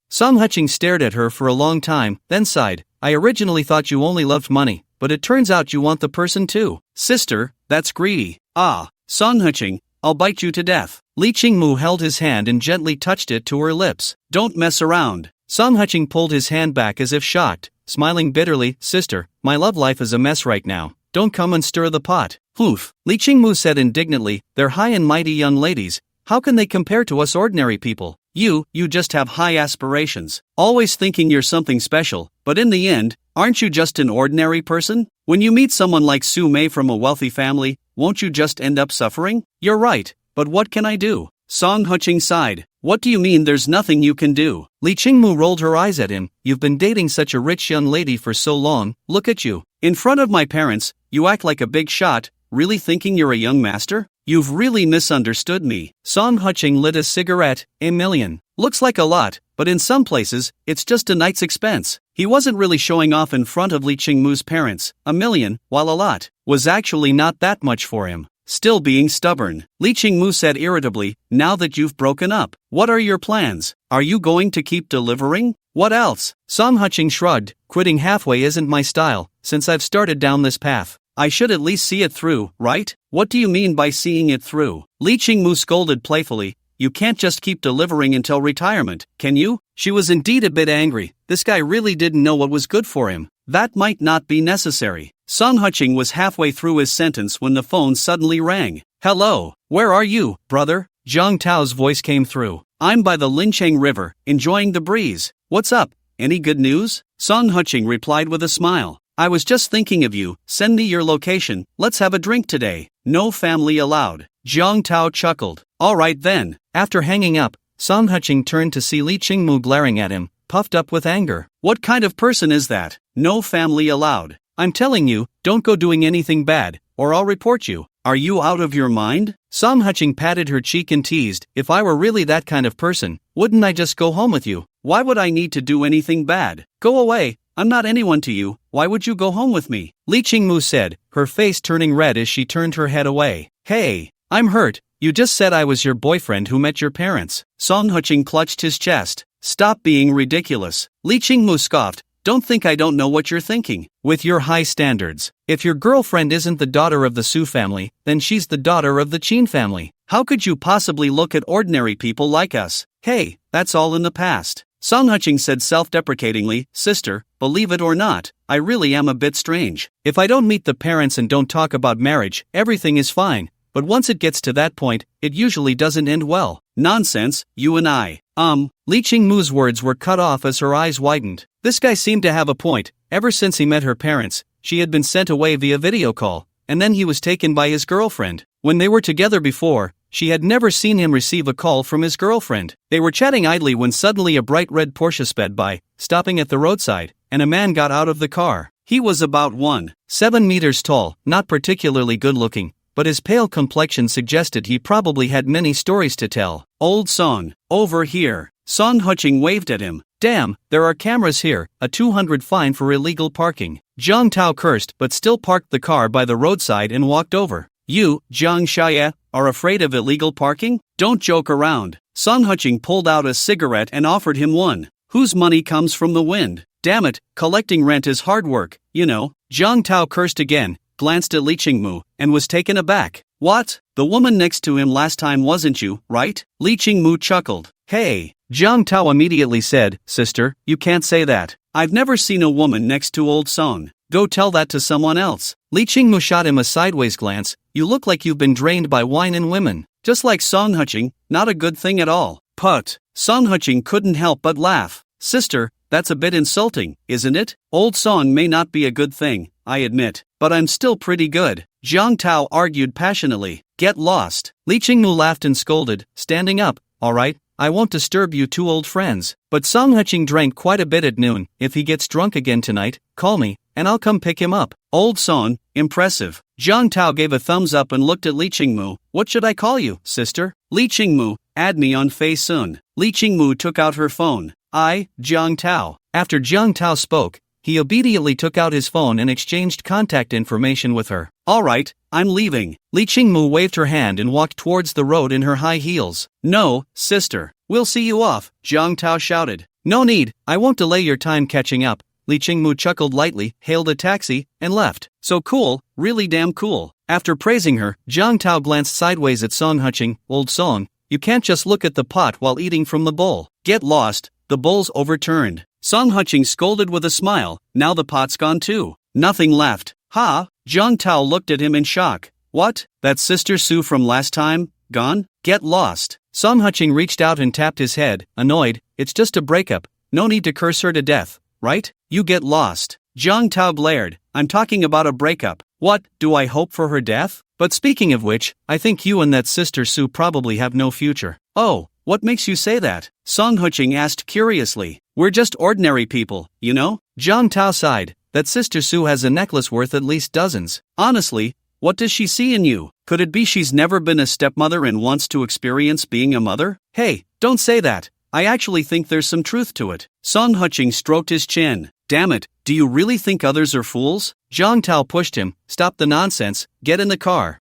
Song Huching stared at her for a long time, then sighed. I originally thought you only loved money, but it turns out you want the person too. Sister, that's greedy. Ah. Song Huching, I'll bite you to death. Li Qingmu held his hand and gently touched it to her lips. Don't mess around. Song Huching pulled his hand back as if shocked, smiling bitterly. Sister, my love life is a mess right now. Don't come and stir the pot. Hoof. Li Qingmu said indignantly. They're high and mighty young ladies. How can they compare to us ordinary people? You just have high aspirations. Always thinking you're something special, but in the end, aren't you just an ordinary person? When you meet someone like Su Mei from a wealthy family, won't you just end up suffering? You're right, but what can I do? Song Huching sighed. What do you mean there's nothing you can do? Li Qingmu rolled her eyes at him. You've been dating such a rich young lady for so long, look at you. In front of my parents, you act like a big shot, really thinking you're a young master? You've really misunderstood me. Song Huching lit a cigarette. $1 million. Looks like a lot, but in some places, it's just a night's expense. He wasn't really showing off in front of Li Qingmu's parents. $1 million, while a lot, was actually not that much for him. Still being stubborn, Li Qingmu said irritably, now that you've broken up, what are your plans? Are you going to keep delivering? What else? Song Huching shrugged. Quitting halfway isn't my style, since I've started down this path. I should at least see it through, right? What do you mean by seeing it through? Li Qingmu scolded playfully. You can't just keep delivering until retirement, can you? She was indeed a bit angry. This guy really didn't know what was good for him. That might not be necessary. Song Huching was halfway through his sentence when the phone suddenly rang. Hello, where are you, brother? Zhang Tao's voice came through. I'm by the Lincheng River, enjoying the breeze. What's up? Any good news? Song Huching replied with a smile. I was just thinking of you. Send me your location. Let's have a drink today. No family allowed. Zhang Tao chuckled. All right then. After hanging up, Song Huching turned to see Li Qingmu glaring at him, puffed up with anger. What kind of person is that? No family allowed. I'm telling you, don't go doing anything bad, or I'll report you. Are you out of your mind? Song Huching patted her cheek and teased. If I were really that kind of person, wouldn't I just go home with you? Why would I need to do anything bad? Go away. I'm not anyone to you. Why would you go home with me? Li Qingmu said, her face turning red as she turned her head away. Hey, I'm hurt. You just said I was your boyfriend who met your parents. Song Huching clutched his chest. Stop being ridiculous. Li Qingmu scoffed. Don't think I don't know what you're thinking. With your high standards, if your girlfriend isn't the daughter of the Su family, then she's the daughter of the Qin family. How could you possibly look at ordinary people like us? Hey, that's all in the past. Song Huching said self-deprecatingly, Sister, believe it or not, I really am a bit strange. If I don't meet the parents and don't talk about marriage, everything is fine. But once it gets to that point, it usually doesn't end well. Nonsense, you and I. Li Qingmu's words were cut off as her eyes widened. This guy seemed to have a point. Ever since he met her parents, she had been sent away via video call, and then he was taken by his girlfriend. When they were together before, she had never seen him receive a call from his girlfriend. They were chatting idly when suddenly a bright red Porsche sped by, stopping at the roadside, and a man got out of the car. He was about 1.7 meters tall, not particularly good-looking, but his pale complexion suggested he probably had many stories to tell. Old Song, over here. Song Huching waved at him. Damn, there are cameras here, a 200 fine for illegal parking. Zhang Tao cursed but still parked the car by the roadside and walked over. You, Zhang Xiaye, are afraid of illegal parking? Don't joke around. Song Huching pulled out a cigarette and offered him one. Whose money comes from the wind? Damn it, collecting rent is hard work, you know. Zhang Tao cursed again, glanced at Li Qingmu, and was taken aback. What? The woman next to him last time wasn't you, right? Li Qingmu chuckled. Hey. Zhang Tao immediately said, Sister, you can't say that. I've never seen a woman next to old Song. Go tell that to someone else. Li Qingmu shot him a sideways glance. You look like you've been drained by wine and women. Just like Song Huching, not a good thing at all. Put. Song Huching couldn't help but laugh. Sister, that's a bit insulting, isn't it? Old Song may not be a good thing, I admit, but I'm still pretty good. Zhang Tao argued passionately. Get lost. Li Qingmu laughed and scolded, standing up. All right, I won't disturb you two old friends. But Song Huching drank quite a bit at noon. If he gets drunk again tonight, call me. and I'll come pick him up. Old Song, impressive. Jiang Tao gave a thumbs up and looked at Li Qingmu. What should I call you, sister? Li Qingmu, add me on Facetune. Li Qingmu took out her phone. Jiang Tao. After Jiang Tao spoke, he obediently took out his phone and exchanged contact information with her. Alright, I'm leaving. Li Qingmu waved her hand and walked towards the road in her high heels. No, sister. We'll see you off, Jiang Tao shouted. No need, I won't delay your time catching up. Li Qingmu chuckled lightly, hailed a taxi, and left. So cool, really damn cool. After praising her, Jiang Tao glanced sideways at Song Huching. Old Song, you can't just look at the pot while eating from the bowl. Get lost, the bowl's overturned. Song Huching scolded with a smile. Now the pot's gone too. Nothing left. Ha! Jiang Tao looked at him in shock. What? That's Sister Su from last time? Gone? Get lost. Song Huching reached out and tapped his head, annoyed. It's just a breakup. No need to curse her to death, right? You get lost. Jiang Tao glared. I'm talking about a breakup. What, do I hope for her death? But speaking of which, I think you and that Sister Su probably have no future. Oh, what makes you say that? Song Huching asked curiously. We're just ordinary people, you know? Jiang Tao sighed. That Sister Su has a necklace worth at least dozens. Honestly, what does she see in you? Could it be she's never been a stepmother and wants to experience being a mother? Hey, don't say that. I actually think there's some truth to it. Song Huching stroked his chin. Damn it, do you really think others are fools? Jiang Tao pushed him. Stop the nonsense, get in the car.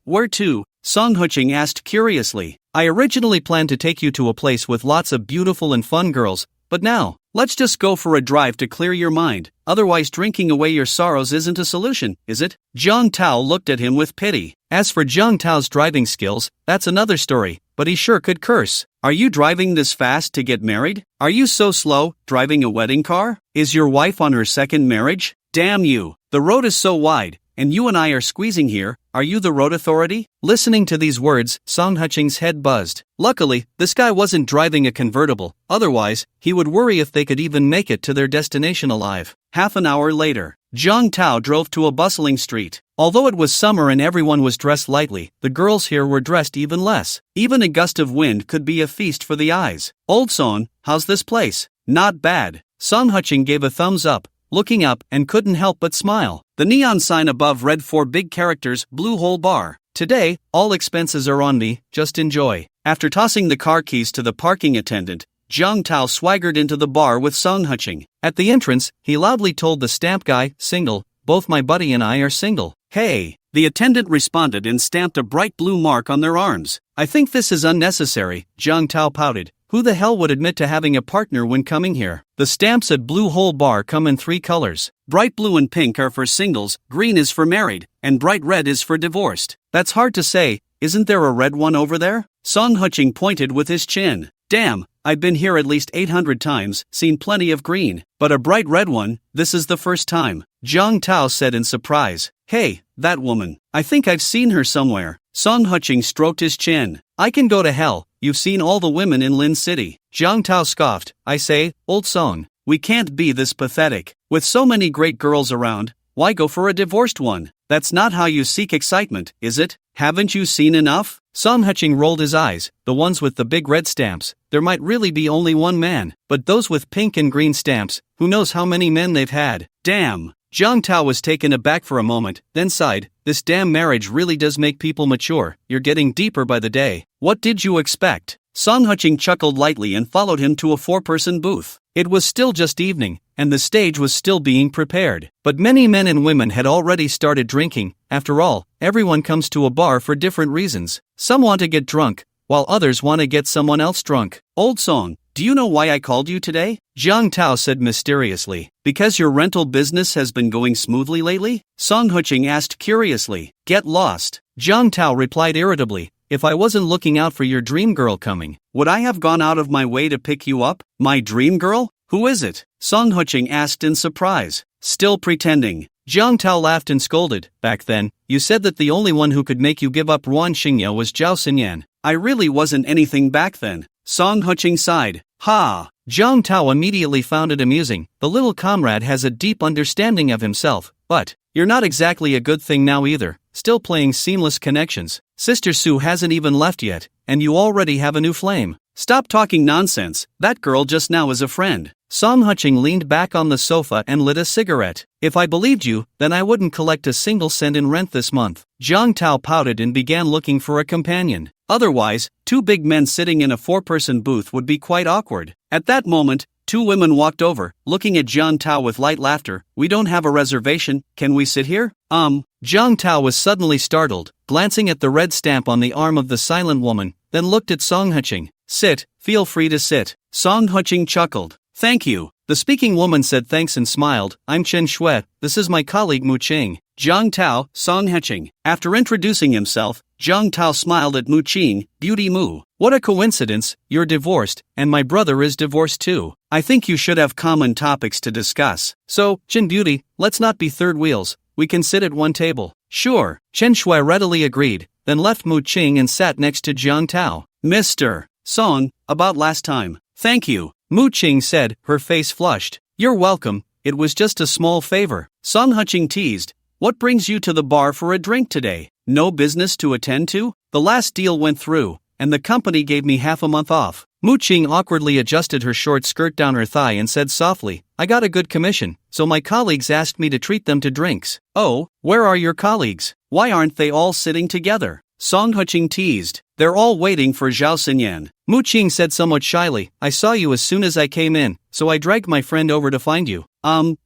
Where to? Song Huching asked curiously. I originally planned to take you to a place with lots of beautiful and fun girls, but now, let's just go for a drive to clear your mind. Otherwise drinking away your sorrows isn't a solution, is it? Jiang Tao looked at him with pity. As for Jiang Tao's driving skills, that's another story, but he sure could curse. Are you driving this fast to get married? Are you so slow, driving a wedding car? Is your wife on her second marriage? Damn you, the road is so wide, and you and I are squeezing here. Are you the road authority? Listening to these words, Song Huching's head buzzed. Luckily, this guy wasn't driving a convertible, otherwise, he would worry if they could even make it to their destination alive. Half an hour later, Jiang Tao drove to a bustling street. Although it was summer and everyone was dressed lightly, the girls here were dressed even less. Even a gust of wind could be a feast for the eyes. Old Song, how's this place? Not bad. Song Huching gave a thumbs up, looking up and couldn't help but smile. The neon sign above read 4 big characters, Blue Hole Bar. Today, all expenses are on me, just enjoy. After tossing the car keys to the parking attendant, Jiang Tao swaggered into the bar with Song Huching. At the entrance, he loudly told the stamp guy, single, both my buddy and I are single. Hey! The attendant responded and stamped a bright blue mark on their arms. I think this is unnecessary, Jiang Tao pouted. Who the hell would admit to having a partner when coming here? The stamps at Blue Hole Bar come in 3 colors. Bright blue and pink are for singles, green is for married, and bright red is for divorced. That's hard to say, isn't there a red one over there? Song Huching pointed with his chin. Damn, I've been here at least 800 times, seen plenty of green, but a bright red one, this is the first time. Jiang Tao said in surprise. Hey, that woman, I think I've seen her somewhere. Song Huching stroked his chin. I can go to hell, you've seen all the women in Lin City. Jiang Tao scoffed. I say, Old Song, we can't be this pathetic. With so many great girls around, why go for a divorced one? That's not how you seek excitement, is it? Haven't you seen enough? Song Huching rolled his eyes. The ones with the big red stamps, there might really be only one man, but those with pink and green stamps, who knows how many men they've had. Damn. Jiang Tao was taken aback for a moment, then sighed. This damn marriage really does make people mature. You're getting deeper by the day. What did you expect? Song Huching chuckled lightly and followed him to a 4-person booth. It was still just evening, and the stage was still being prepared. But many men and women had already started drinking. After all, everyone comes to a bar for different reasons. Some want to get drunk, while others want to get someone else drunk. Old Song, do you know why I called you today? Jiang Tao said mysteriously. Because your rental business has been going smoothly lately? Song Huching asked curiously. Get lost. Jiang Tao replied irritably. If I wasn't looking out for your dream girl coming, would I have gone out of my way to pick you up? My dream girl? Who is it? Song Huching asked in surprise. Still pretending. Jiang Tao laughed and scolded. Back then, you said that the only one who could make you give up Ruan Xingya was Zhao Xinyan. I really wasn't anything back then. Song Huching sighed. Ha! Jiang Tao immediately found it amusing. The little comrade has a deep understanding of himself, but you're not exactly a good thing now either, still playing seamless connections. Sister Su hasn't even left yet, and you already have a new flame. Stop talking nonsense, that girl just now is a friend. Song Huching leaned back on the sofa and lit a cigarette. If I believed you, then I wouldn't collect a single cent in rent this month. Jiang Tao pouted and began looking for a companion. Otherwise, two big men sitting in a four-person booth would be quite awkward. At that moment, two women walked over, looking at Jiang Tao with light laughter. We don't have a reservation, can we sit here? Jiang Tao was suddenly startled, glancing at the red stamp on the arm of the silent woman, then looked at Song Huching. Sit, feel free to sit. Song Huching chuckled. Thank you. The speaking woman said thanks and smiled. I'm Chen Shui, this is my colleague Mu Qing. Jiang Tao, Song Huching. After introducing himself, Jiang Tao smiled at Mu Qing. Beauty Mu. What a coincidence, you're divorced, and my brother is divorced too. I think you should have common topics to discuss. So, Chen Beauty, let's not be third wheels, we can sit at one table. Sure. Chen Shui readily agreed, then left Mu Qing and sat next to Jiang Tao. Mr. Song, about last time. Thank you. Mu Qing said, her face flushed. You're welcome, it was just a small favor. Song Huching teased. What brings you to the bar for a drink today? No business to attend to? The last deal went through, and the company gave me half a month off. Mu Qing awkwardly adjusted her short skirt down her thigh and said softly, I got a good commission, so my colleagues asked me to treat them to drinks. Oh, where are your colleagues? Why aren't they all sitting together? Song Huching teased. They're all waiting for Zhao Xinyan. Mu Qing said somewhat shyly, I saw you as soon as I came in, so I dragged my friend over to find you.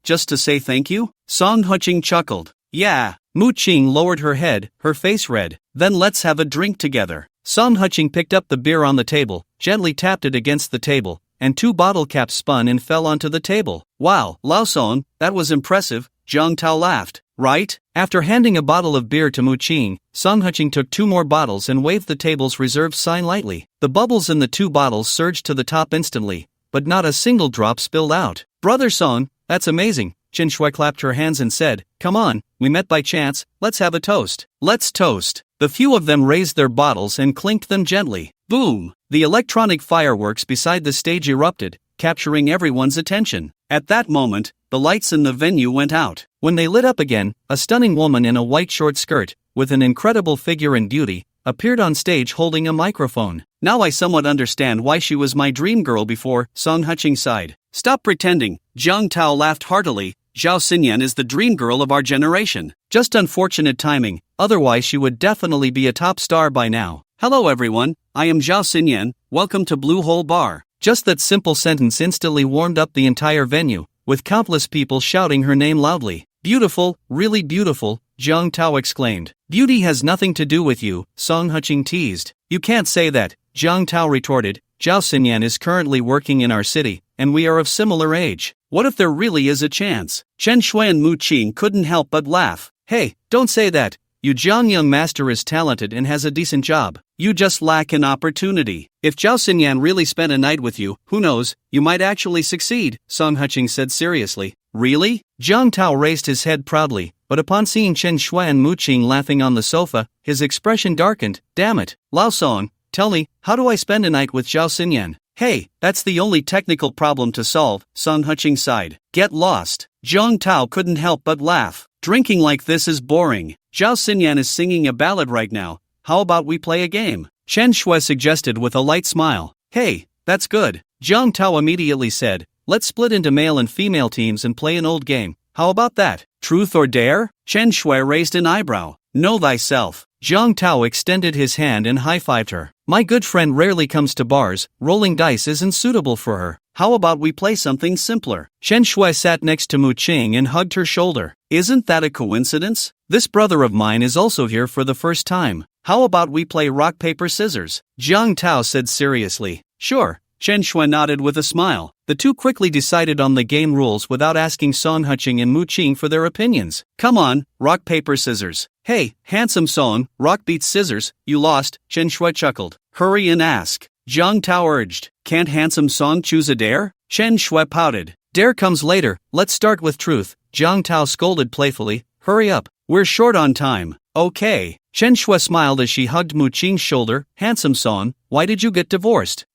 Just to say thank you? Song Huching chuckled. Yeah. Mu Qing lowered her head, her face red. Then let's have a drink together. Song Huching picked up the beer on the table, gently tapped it against the table, and two bottle caps spun and fell onto the table. Wow, Lao Song, that was impressive, Jiang Tao laughed. Right? After handing a bottle of beer to Mu Qing, Song Huching took two more bottles and waved the table's reserved sign lightly. The bubbles in the two bottles surged to the top instantly, but not a single drop spilled out. Brother Song, that's amazing. Chen Shui clapped her hands and said, come on, we met by chance, let's have a toast. Let's toast. The few of them raised their bottles and clinked them gently. Boom! The electronic fireworks beside the stage erupted, capturing everyone's attention. At that moment, the lights in the venue went out. When they lit up again, a stunning woman in a white short skirt, with an incredible figure and beauty, appeared on stage holding a microphone. Now I somewhat understand why she was my dream girl before, Song Huching sighed. Stop pretending, Jiang Tao laughed heartily. Zhao Xinyan is the dream girl of our generation. Just unfortunate timing, otherwise she would definitely be a top star by now. Hello everyone, I am Zhao Xinyan, welcome to Blue Hole Bar. Just that simple sentence instantly warmed up the entire venue, with countless people shouting her name loudly. Beautiful, really beautiful, Jiang Tao exclaimed. Beauty has nothing to do with you, Song Huching teased. You can't say that, Jiang Tao retorted. Zhao Xinyan is currently working in our city, and we are of similar age. What if there really is a chance? Chen Shui and Mu Qing couldn't help but laugh. Hey, don't say that. Your Jiang young master is talented and has a decent job. You just lack an opportunity. If Zhao Xinyan really spent a night with you, who knows, you might actually succeed, Song Huching said seriously. Really? Jiang Tao raised his head proudly, but upon seeing Chen Shui and Mu Qing laughing on the sofa, his expression darkened. Damn it, Lao Song, tell me, how do I spend a night with Zhao Xinyan? Hey, that's the only technical problem to solve, Song Huching sighed. Get lost. Jiang Tao couldn't help but laugh. Drinking like this is boring. Zhao Xinyan is singing a ballad right now. How about we play a game? Chen Shui suggested with a light smile. Hey, that's good. Jiang Tao immediately said, let's split into male and female teams and play an old game. How about that? Truth or dare? Chen Shui raised an eyebrow. Know thyself. Jiang Tao extended his hand and high-fived her. My good friend rarely comes to bars, rolling dice isn't suitable for her. How about we play something simpler? Chen Shui sat next to Mu Qing and hugged her shoulder. Isn't that a coincidence? This brother of mine is also here for the first time. How about we play rock paper scissors? Jiang Tao said seriously. Sure. Chen Shui nodded with a smile. The two quickly decided on the game rules without asking Song Huching and Mu Qing for their opinions. Come on, rock paper scissors. Hey, handsome Song, rock beats scissors, you lost, Chen Shui chuckled. Hurry and ask. Jiang Tao urged. Can't handsome Song choose a dare? Chen Shui pouted. Dare comes later, let's start with truth. Jiang Tao scolded playfully. Hurry up, we're short on time. Okay. Chen Shui smiled as she hugged Mu Qing's shoulder. Handsome Song, why did you get divorced?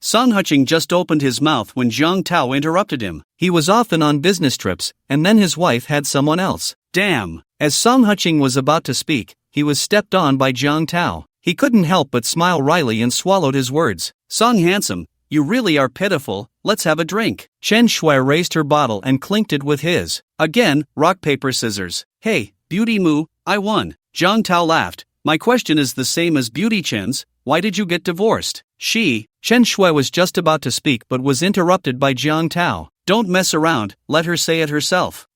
Song Huching just opened his mouth when Jiang Tao interrupted him. He was often on business trips, and then his wife had someone else. Damn. As Song Huching was about to speak, he was stepped on by Jiang Tao. He couldn't help but smile wryly and swallowed his words. Song Handsome, you really are pitiful, let's have a drink. Chen Shui raised her bottle and clinked it with his. Again, rock paper scissors. Hey, Beauty Moo, I won. Zhang Tao laughed. My question is the same as Beauty Chen's, why did you get divorced? Chen Shui was just about to speak but was interrupted by Zhang Tao. Don't mess around, let her say it herself.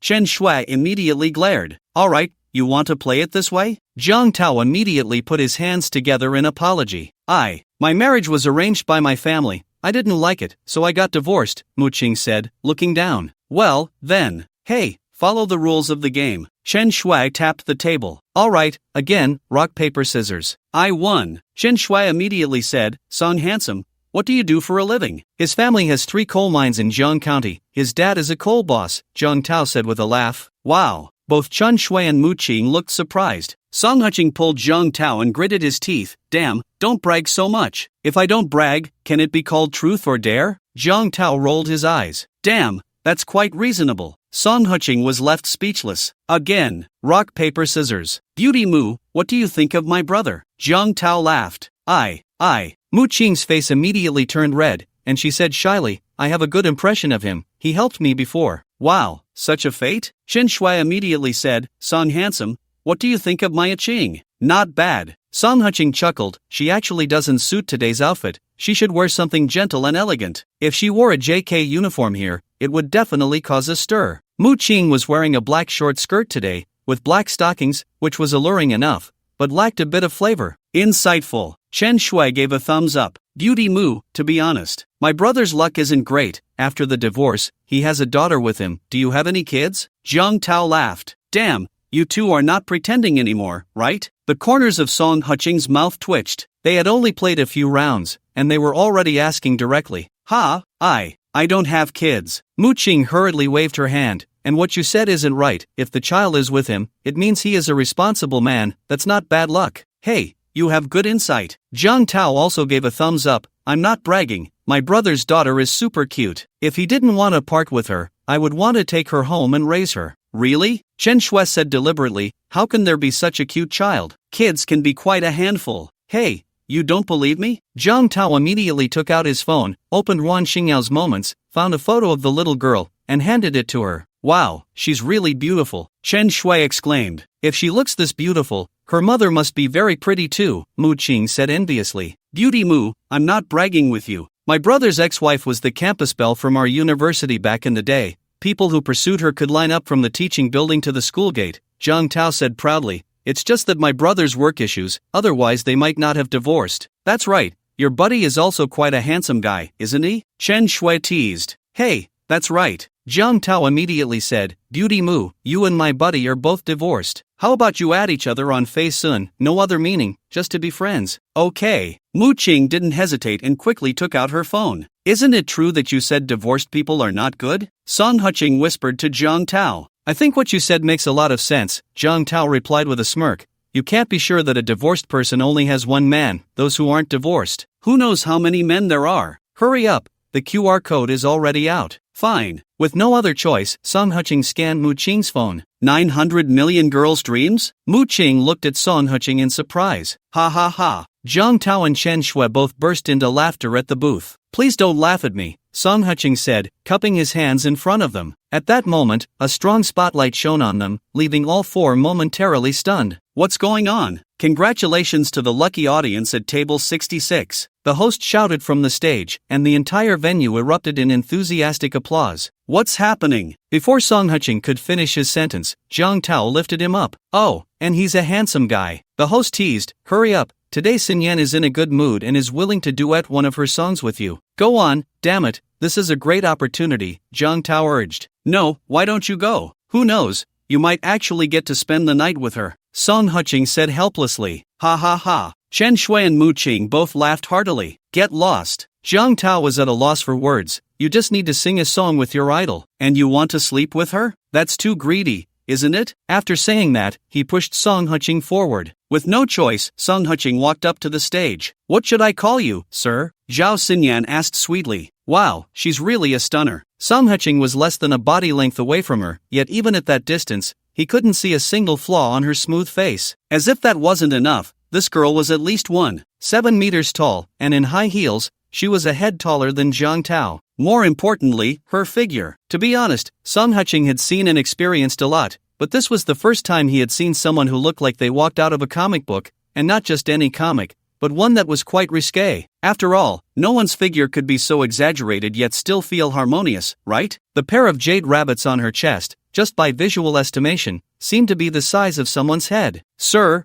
Chen Shui immediately glared. Alright, you want to play it this way? Zhang Tao immediately put his hands together in apology. My marriage was arranged by my family, I didn't like it, so I got divorced, Mu Qing said, looking down. Well, then. Hey, follow the rules of the game. Chen Shui tapped the table. Alright, again, rock paper scissors. I won. Chen Shui immediately said, Song Handsome, what do you do for a living? His family has 3 coal mines in Jiang County. His dad is a coal boss, Zhang Tao said with a laugh. Wow. Both Chen Shui and Mu Qing looked surprised. Song Huqing pulled Zhang Tao and gritted his teeth. Damn, don't brag so much. If I don't brag, can it be called truth or dare? Zhang Tao rolled his eyes. Damn, that's quite reasonable. Song Huqing was left speechless. Again, rock paper scissors. Beauty Moo, what do you think of my brother? Zhang Tao laughed. Mu Qing's face immediately turned red, and she said shyly, I have a good impression of him, he helped me before. Wow, such a fate? Chen Shui immediately said, Song Handsome, what do you think of my Qing? Not bad. Song Huqing chuckled, she actually doesn't suit today's outfit, she should wear something gentle and elegant. If she wore a JK uniform here, it would definitely cause a stir. Mu Qing was wearing a black short skirt today, with black stockings, which was alluring enough, but lacked a bit of flavor. Insightful. Chen Shui gave a thumbs up. Beauty Moo, to be honest, my brother's luck isn't great. After the divorce, he has a daughter with him. Do you have any kids? Zhang Tao laughed. Damn, you two are not pretending anymore, right? The corners of Song Huqing's mouth twitched. They had only played a few rounds, and they were already asking directly. I don't have kids. Mu Qing hurriedly waved her hand. And what you said isn't right. If the child is with him, it means he is a responsible man. That's not bad luck. Hey, you have good insight. Zhang Tao also gave a thumbs up. I'm not bragging. My brother's daughter is super cute. If he didn't want to part with her, I would want to take her home and raise her. Really? Chen Shui said deliberately. How can there be such a cute child? Kids can be quite a handful. Hey, you don't believe me? Zhang Tao immediately took out his phone, opened Wan Xingyao's Moments, found a photo of the little girl, and handed it to her. Wow, she's really beautiful, Chen Shui exclaimed. If she looks this beautiful, her mother must be very pretty too, Mu Qing said enviously. Beauty Moo, I'm not bragging with you. My brother's ex-wife was the campus belle from our university back in the day. People who pursued her could line up from the teaching building to the school gate, Zhang Tao said proudly. It's just that my brother's work issues, otherwise they might not have divorced. That's right, your buddy is also quite a handsome guy, isn't he? Chen Shui teased. Hey, that's right. Zhang Tao immediately said, Beauty Moo, you and my buddy are both divorced. How about you add each other on Facetune, no other meaning, just to be friends? Okay. Mu Qing didn't hesitate and quickly took out her phone. Isn't it true that you said divorced people are not good? Song Huqing whispered to Zhang Tao. I think what you said makes a lot of sense, Zhang Tao replied with a smirk. You can't be sure that a divorced person only has one man, those who aren't divorced. Who knows how many men there are? Hurry up, the QR code is already out. Fine. With no other choice, Song Huqing scanned Mu Qing's phone. 900 million girls' dreams? Mu Qing looked at Song Huqing in surprise. Ha ha ha. Zhang Tao and Chen Shui both burst into laughter at the booth. Please don't laugh at me, Song Huqing said, cupping his hands in front of them. At that moment, a strong spotlight shone on them, leaving all four momentarily stunned. What's going on? Congratulations to the lucky audience at table 66. The host shouted from the stage, and the entire venue erupted in enthusiastic applause. What's happening? Before Song Huqing could finish his sentence, Zhang Tao lifted him up. Oh, and he's a handsome guy. The host teased, hurry up, today Xin Yan is in a good mood and is willing to duet one of her songs with you. Go on, damn it, this is a great opportunity, Zhang Tao urged. No, why don't you go? Who knows, you might actually get to spend the night with her, Song Huqing said helplessly. Ha ha ha. Chen Shui and Mu Qing both laughed heartily. Get lost. Zhang Tao was at a loss for words. You just need to sing a song with your idol, and you want to sleep with her? That's too greedy, isn't it? After saying that, he pushed Song Huqing forward. With no choice, Song Huqing walked up to the stage. What should I call you, sir? Zhao Xinyan asked sweetly. Wow, she's really a stunner. Song Huqing was less than a body length away from her, yet even at that distance, he couldn't see a single flaw on her smooth face. As if that wasn't enough, this girl was at least 1.7 meters tall, and in high heels, she was a head taller than Zhang Tao. More importantly, her figure. To be honest, Song Huching had seen and experienced a lot, but this was the first time he had seen someone who looked like they walked out of a comic book, and not just any comic, but one that was quite risque. After all, no one's figure could be so exaggerated yet still feel harmonious, right? The pair of jade rabbits on her chest, just by visual estimation, seemed to be the size of someone's head. Sir.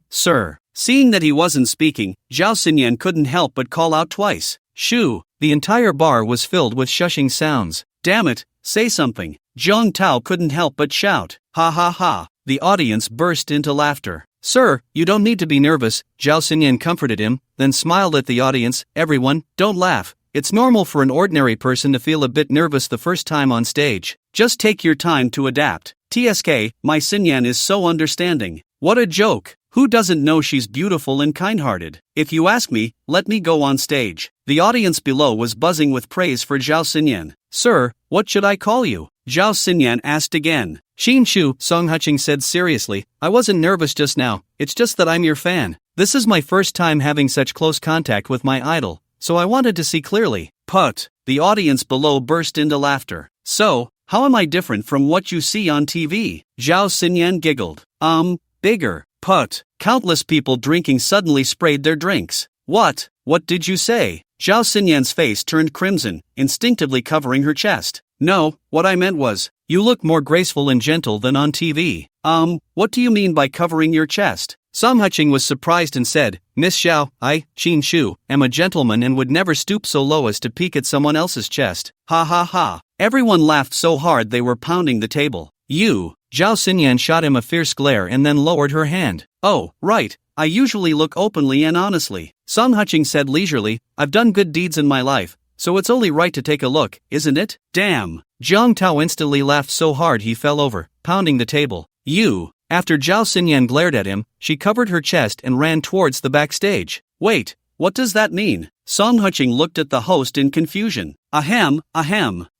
Seeing that he wasn't speaking, Zhao Xinyan couldn't help but call out twice. Shoo! The entire bar was filled with shushing sounds. Damn it, say something. Zhang Tao couldn't help but shout. Ha ha ha. The audience burst into laughter. Sir, you don't need to be nervous, Zhao Xinyan comforted him, then smiled at the audience. Everyone, don't laugh. It's normal for an ordinary person to feel a bit nervous the first time on stage. Just take your time to adapt. TSK, my Xinyan is so understanding. What a joke. Who doesn't know she's beautiful and kind-hearted? If you ask me, let me go on stage. The audience below was buzzing with praise for Zhao Xinyan. Sir, what should I call you? Zhao Xinyan asked again. Xin Shu, Song Huching said seriously. I wasn't nervous just now, it's just that I'm your fan. This is my first time having such close contact with my idol, so I wanted to see clearly. Put. The audience below burst into laughter. So, how am I different from what you see on TV? Zhao Xinyan giggled. Bigger. Put. Countless people drinking suddenly sprayed their drinks. What did you say? Zhao Xinyan's face turned crimson, instinctively covering her chest. No, what I meant was, you look more graceful and gentle than on TV. What do you mean by covering your chest? Song Huching was surprised and said, Miss Xiao, I, Qin Shu, am a gentleman and would never stoop so low as to peek at someone else's chest. Ha ha ha. Everyone laughed so hard they were pounding the table. You. Zhao Xinyan shot him a fierce glare and then lowered her hand. Oh, right, I usually look openly and honestly. Song Huching said leisurely, I've done good deeds in my life, so it's only right to take a look, isn't it? Damn. Zhang Tao instantly laughed so hard he fell over, pounding the table. You. After Zhao Xinyan glared at him, she covered her chest and ran towards the backstage. Wait, what does that mean? Song Huching looked at the host in confusion. Ahem.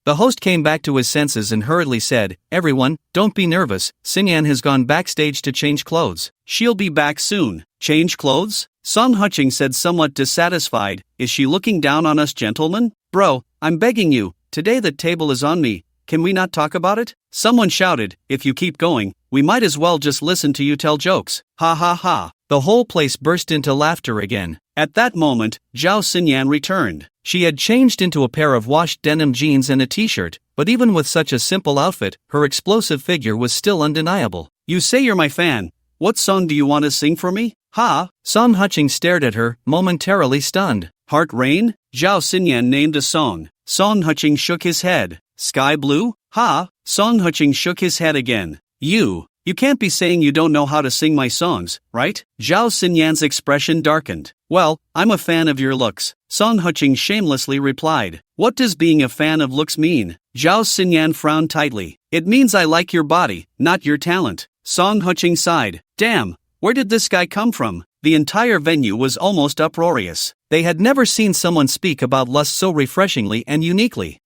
The host came back to his senses and hurriedly said, Everyone, don't be nervous, Xinyan has gone backstage to change clothes. She'll be back soon. Change clothes? Song Huching said somewhat dissatisfied. Is she looking down on us gentlemen? Bro, I'm begging you, today the table is on me, can we not talk about it? Someone shouted, if you keep going, we might as well just listen to you tell jokes. Ha ha ha. The whole place burst into laughter again. At that moment, Zhao Xinyan returned. She had changed into a pair of washed denim jeans and a t-shirt, but even with such a simple outfit, her explosive figure was still undeniable. You say you're my fan. What song do you want to sing for me? Ha! Song Huching stared at her, momentarily stunned. Heart Rain? Zhao Xinyan named a song. Song Huching shook his head. Sky Blue? Ha! Song Huching shook his head again. You can't be saying you don't know how to sing my songs, right? Zhao Xinyan's expression darkened. Well, I'm a fan of your looks, Song Huching shamelessly replied. What does being a fan of looks mean? Zhao Xinyan frowned tightly. It means I like your body, not your talent. Song Huching sighed. Damn, where did this guy come from? The entire venue was almost uproarious. They had never seen someone speak about lust so refreshingly and uniquely.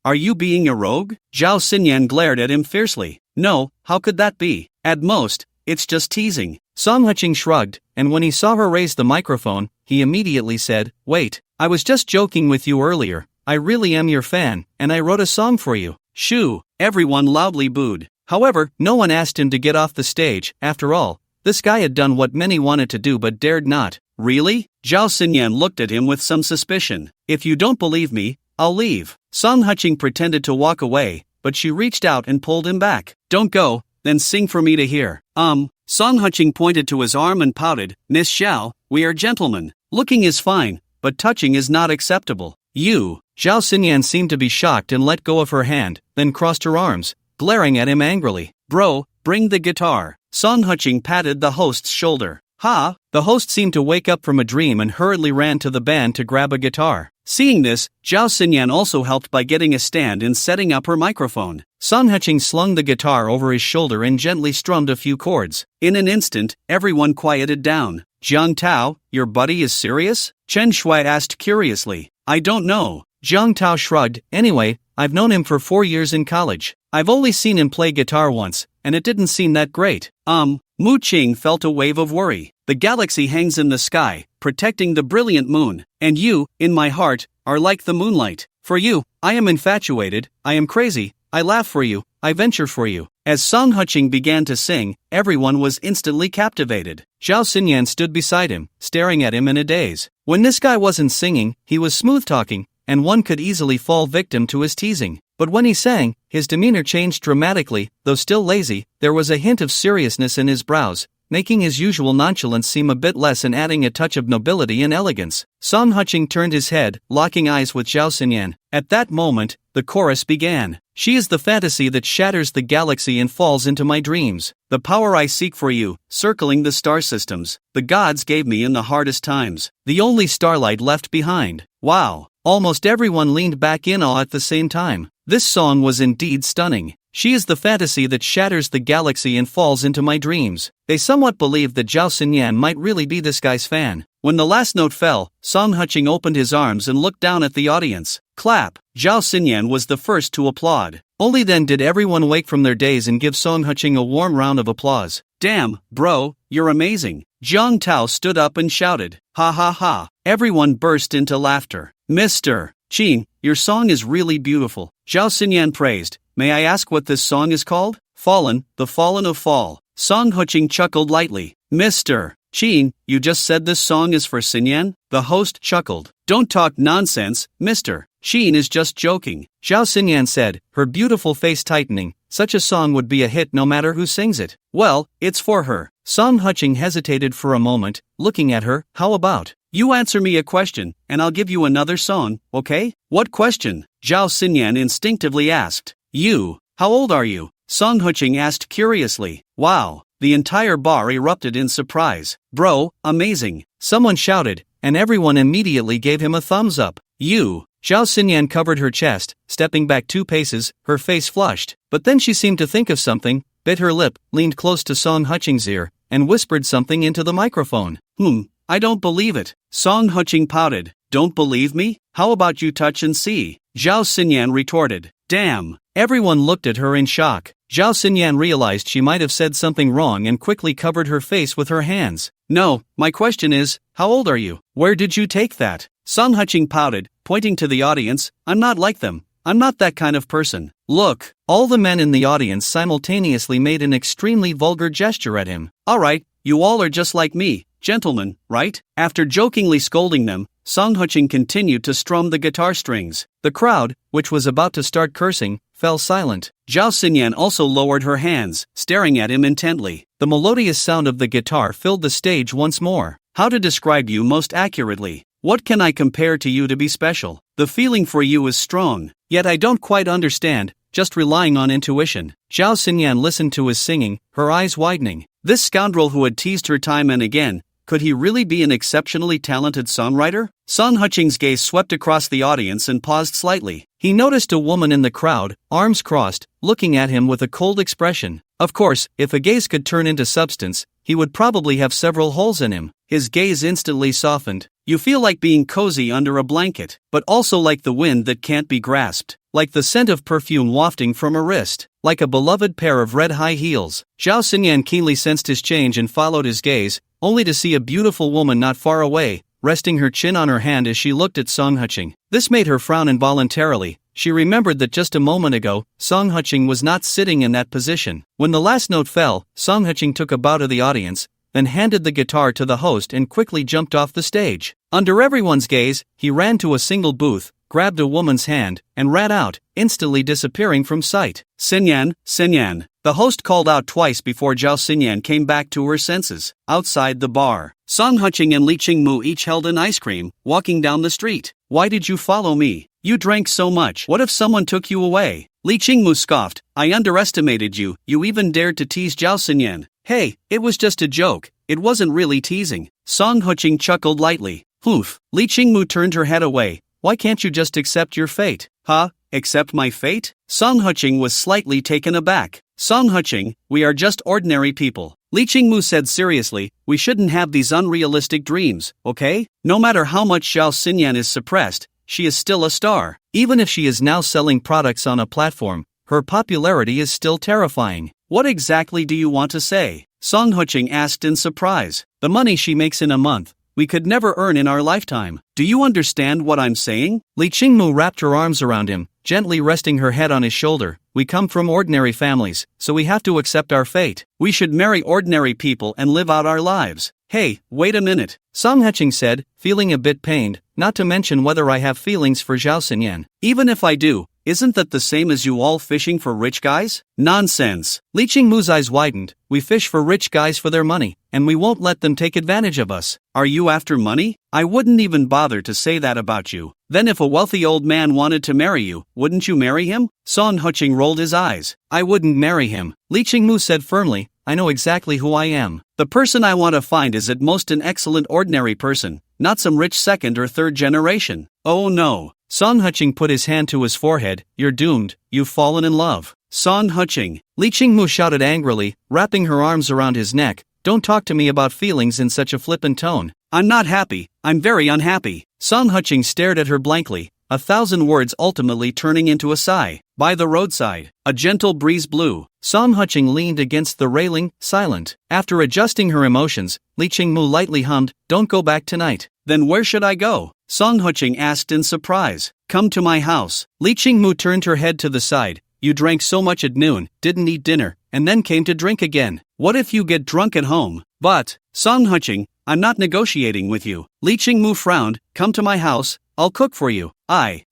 Are you being a rogue? Zhao Xinyan glared at him fiercely. No, how could that be? At most, it's just teasing. Song Huching shrugged, and when he saw her raise the microphone, he immediately said, Wait, I was just joking with you earlier. I really am your fan, and I wrote a song for you. Shoo! Everyone loudly booed. However, no one asked him to get off the stage. After all, this guy had done what many wanted to do but dared not. Really? Zhao Xinyan looked at him with some suspicion. If you don't believe me, I'll leave. Song Huching pretended to walk away, but she reached out and pulled him back. Don't go, then sing for me to hear. Song Huching pointed to his arm and pouted. Miss Xiao, we are gentlemen. Looking is fine, but touching is not acceptable. Zhao Xinyan seemed to be shocked and let go of her hand, then crossed her arms, glaring at him angrily. Bro, bring the guitar. Song Huching patted the host's shoulder. Ha! The host seemed to wake up from a dream and hurriedly ran to the band to grab a guitar. Seeing this, Zhao Xinyan also helped by getting a stand and setting up her microphone. Song Huching slung the guitar over his shoulder and gently strummed a few chords. In an instant, everyone quieted down. Zhang Tao, your buddy is serious? Chen Shui asked curiously. I don't know. Zhang Tao shrugged. Anyway, I've known him for 4 years in college. I've only seen him play guitar once, and it didn't seem that great. Su Qing felt a wave of worry. The galaxy hangs in the sky, protecting the brilliant moon, and you, in my heart, are like the moonlight. For you, I am infatuated, I am crazy, I laugh for you, I venture for you. As Su Qing began to sing, everyone was instantly captivated. Zhao Xinyan stood beside him, staring at him in a daze. When this guy wasn't singing, he was smooth-talking, and one could easily fall victim to his teasing. But when he sang, his demeanor changed dramatically. Though still lazy, there was a hint of seriousness in his brows, making his usual nonchalance seem a bit less and adding a touch of nobility and elegance. Su Qing turned his head, locking eyes with Zhao Xinyan. At that moment, the chorus began. She is the fantasy that shatters the galaxy and falls into my dreams. The power I seek for you, circling the star systems. The gods gave me in the hardest times. The only starlight left behind. Wow! Almost everyone leaned back in awe at the same time. This song was indeed stunning. She is the fantasy that shatters the galaxy and falls into my dreams. They somewhat believed that Zhao Xinyan might really be this guy's fan. When the last note fell, Su Qing opened his arms and looked down at the audience. Clap! Zhao Xinyan was the first to applaud. Only then did everyone wake from their daze and give Su Qing a warm round of applause. Damn, bro, you're amazing. Jiang Tao stood up and shouted. Ha ha ha. Everyone burst into laughter. Mr. Qing, your song is really beautiful. Zhao Xinyan praised. May I ask what this song is called? Fallen, the Fallen of Fall. Su Qing chuckled lightly. Mr. Qing, you just said this song is for Xinyan? The host chuckled. Don't talk nonsense, Mr. Qing is just joking. Zhao Xinyan said, her beautiful face tightening. Such a song would be a hit no matter who sings it. Well, it's for her. Su Qing hesitated for a moment, looking at her. How about you answer me a question, and I'll give you another song, okay? What question? Zhao Xinyan instinctively asked. You. How old are you? Su Qing asked curiously. Wow. The entire bar erupted in surprise. Bro, amazing. Someone shouted, and everyone immediately gave him a thumbs up. You. Zhao Xinyan covered her chest, stepping back 2 paces, her face flushed. But then she seemed to think of something, bit her lip, leaned close to Su Qing's ear, and whispered something into the microphone. I don't believe it. Su Qing pouted. Don't believe me? How about you touch and see? Zhao Xinyan retorted. Damn. Everyone looked at her in shock. Zhao Xinyan realized she might have said something wrong and quickly covered her face with her hands. No, my question is, how old are you? Where did you take that? Su Qing pouted, pointing to the audience. I'm not like them. I'm not that kind of person. Look. All the men in the audience simultaneously made an extremely vulgar gesture at him. Alright, you all are just like me, gentlemen, right? After jokingly scolding them, Su Qing continued to strum the guitar strings. The crowd, which was about to start cursing, fell silent. Zhao Xinyan also lowered her hands, staring at him intently. The melodious sound of the guitar filled the stage once more. How to describe you most accurately? What can I compare to you to be special? The feeling for you is strong, yet I don't quite understand, just relying on intuition. Zhao Xinyan listened to his singing, her eyes widening. This scoundrel who had teased her time and again, could he really be an exceptionally talented songwriter? Su Qing's gaze swept across the audience and paused slightly. He noticed a woman in the crowd, arms crossed, looking at him with a cold expression. Of course, if a gaze could turn into substance, he would probably have several holes in him. His gaze instantly softened. You feel like being cozy under a blanket, but also like the wind that can't be grasped. Like the scent of perfume wafting from a wrist. Like a beloved pair of red high heels. Zhao Xinyan keenly sensed his change and followed his gaze, only to see a beautiful woman not far away, resting her chin on her hand as she looked at Su Qing. This made her frown involuntarily. She remembered that just a moment ago, Su Qing was not sitting in that position. When the last note fell, Su Qing took a bow to the audience, then handed the guitar to the host and quickly jumped off the stage. Under everyone's gaze, he ran to a single booth, grabbed a woman's hand, and ran out, instantly disappearing from sight. Xinyan, Xinyan. The host called out twice before Zhao Xinyan came back to her senses. Outside the bar, Su Qing and Li Qingmu each held an ice cream, walking down the street. Why did you follow me? You drank so much. What if someone took you away? Li Qingmu scoffed. I underestimated you. You even dared to tease Zhao Xinyan. Hey, it was just a joke. It wasn't really teasing. Su Qing chuckled lightly. Oof. Li Qingmu turned her head away. Why can't you just accept your fate? Huh? Accept my fate? Su Qing was slightly taken aback. Su Qing, we are just ordinary people. Li Qingmu said seriously, we shouldn't have these unrealistic dreams, okay? No matter how much Zhao Xinyan is suppressed, she is still a star. Even if she is now selling products on a platform, her popularity is still terrifying. What exactly do you want to say? Song Huching asked in surprise. The money she makes in a month, we could never earn in our lifetime. Do you understand what I'm saying? Li Qingmu wrapped her arms around him, gently resting her head on his shoulder. We come from ordinary families, so we have to accept our fate. We should marry ordinary people and live out our lives. Hey, wait a minute, Song Huching said, feeling a bit pained, not to mention whether I have feelings for Zhao Xinyan. Even if I do, isn't that the same as you all fishing for rich guys? Nonsense. Li Qingmu's eyes widened. We fish for rich guys for their money, and we won't let them take advantage of us. Are you after money? I wouldn't even bother to say that about you. Then if a wealthy old man wanted to marry you, wouldn't you marry him? Song Huching rolled his eyes. I wouldn't marry him. Li Qingmu said firmly, I know exactly who I am. The person I want to find is at most an excellent ordinary person, not some rich second or third generation. Oh no. Song Huching put his hand to his forehead. You're doomed, you've fallen in love. Song Huching. Li Qingmu shouted angrily, wrapping her arms around his neck. Don't talk to me about feelings in such a flippant tone. I'm not happy, I'm very unhappy. Song Huching stared at her blankly, 1,000 words ultimately turning into a sigh. By the roadside, a gentle breeze blew. Song Huching leaned against the railing, silent. After adjusting her emotions, Li Qingmu lightly hummed, Don't go back tonight. Then where should I go? Song Huching asked in surprise. Come to my house. Li Qingmu turned her head to the side. You drank so much at noon, didn't eat dinner, and then came to drink again. What if you get drunk at home? But, Song Huching, I'm not negotiating with you. Li Qingmu frowned. Come to my house, I'll cook for you.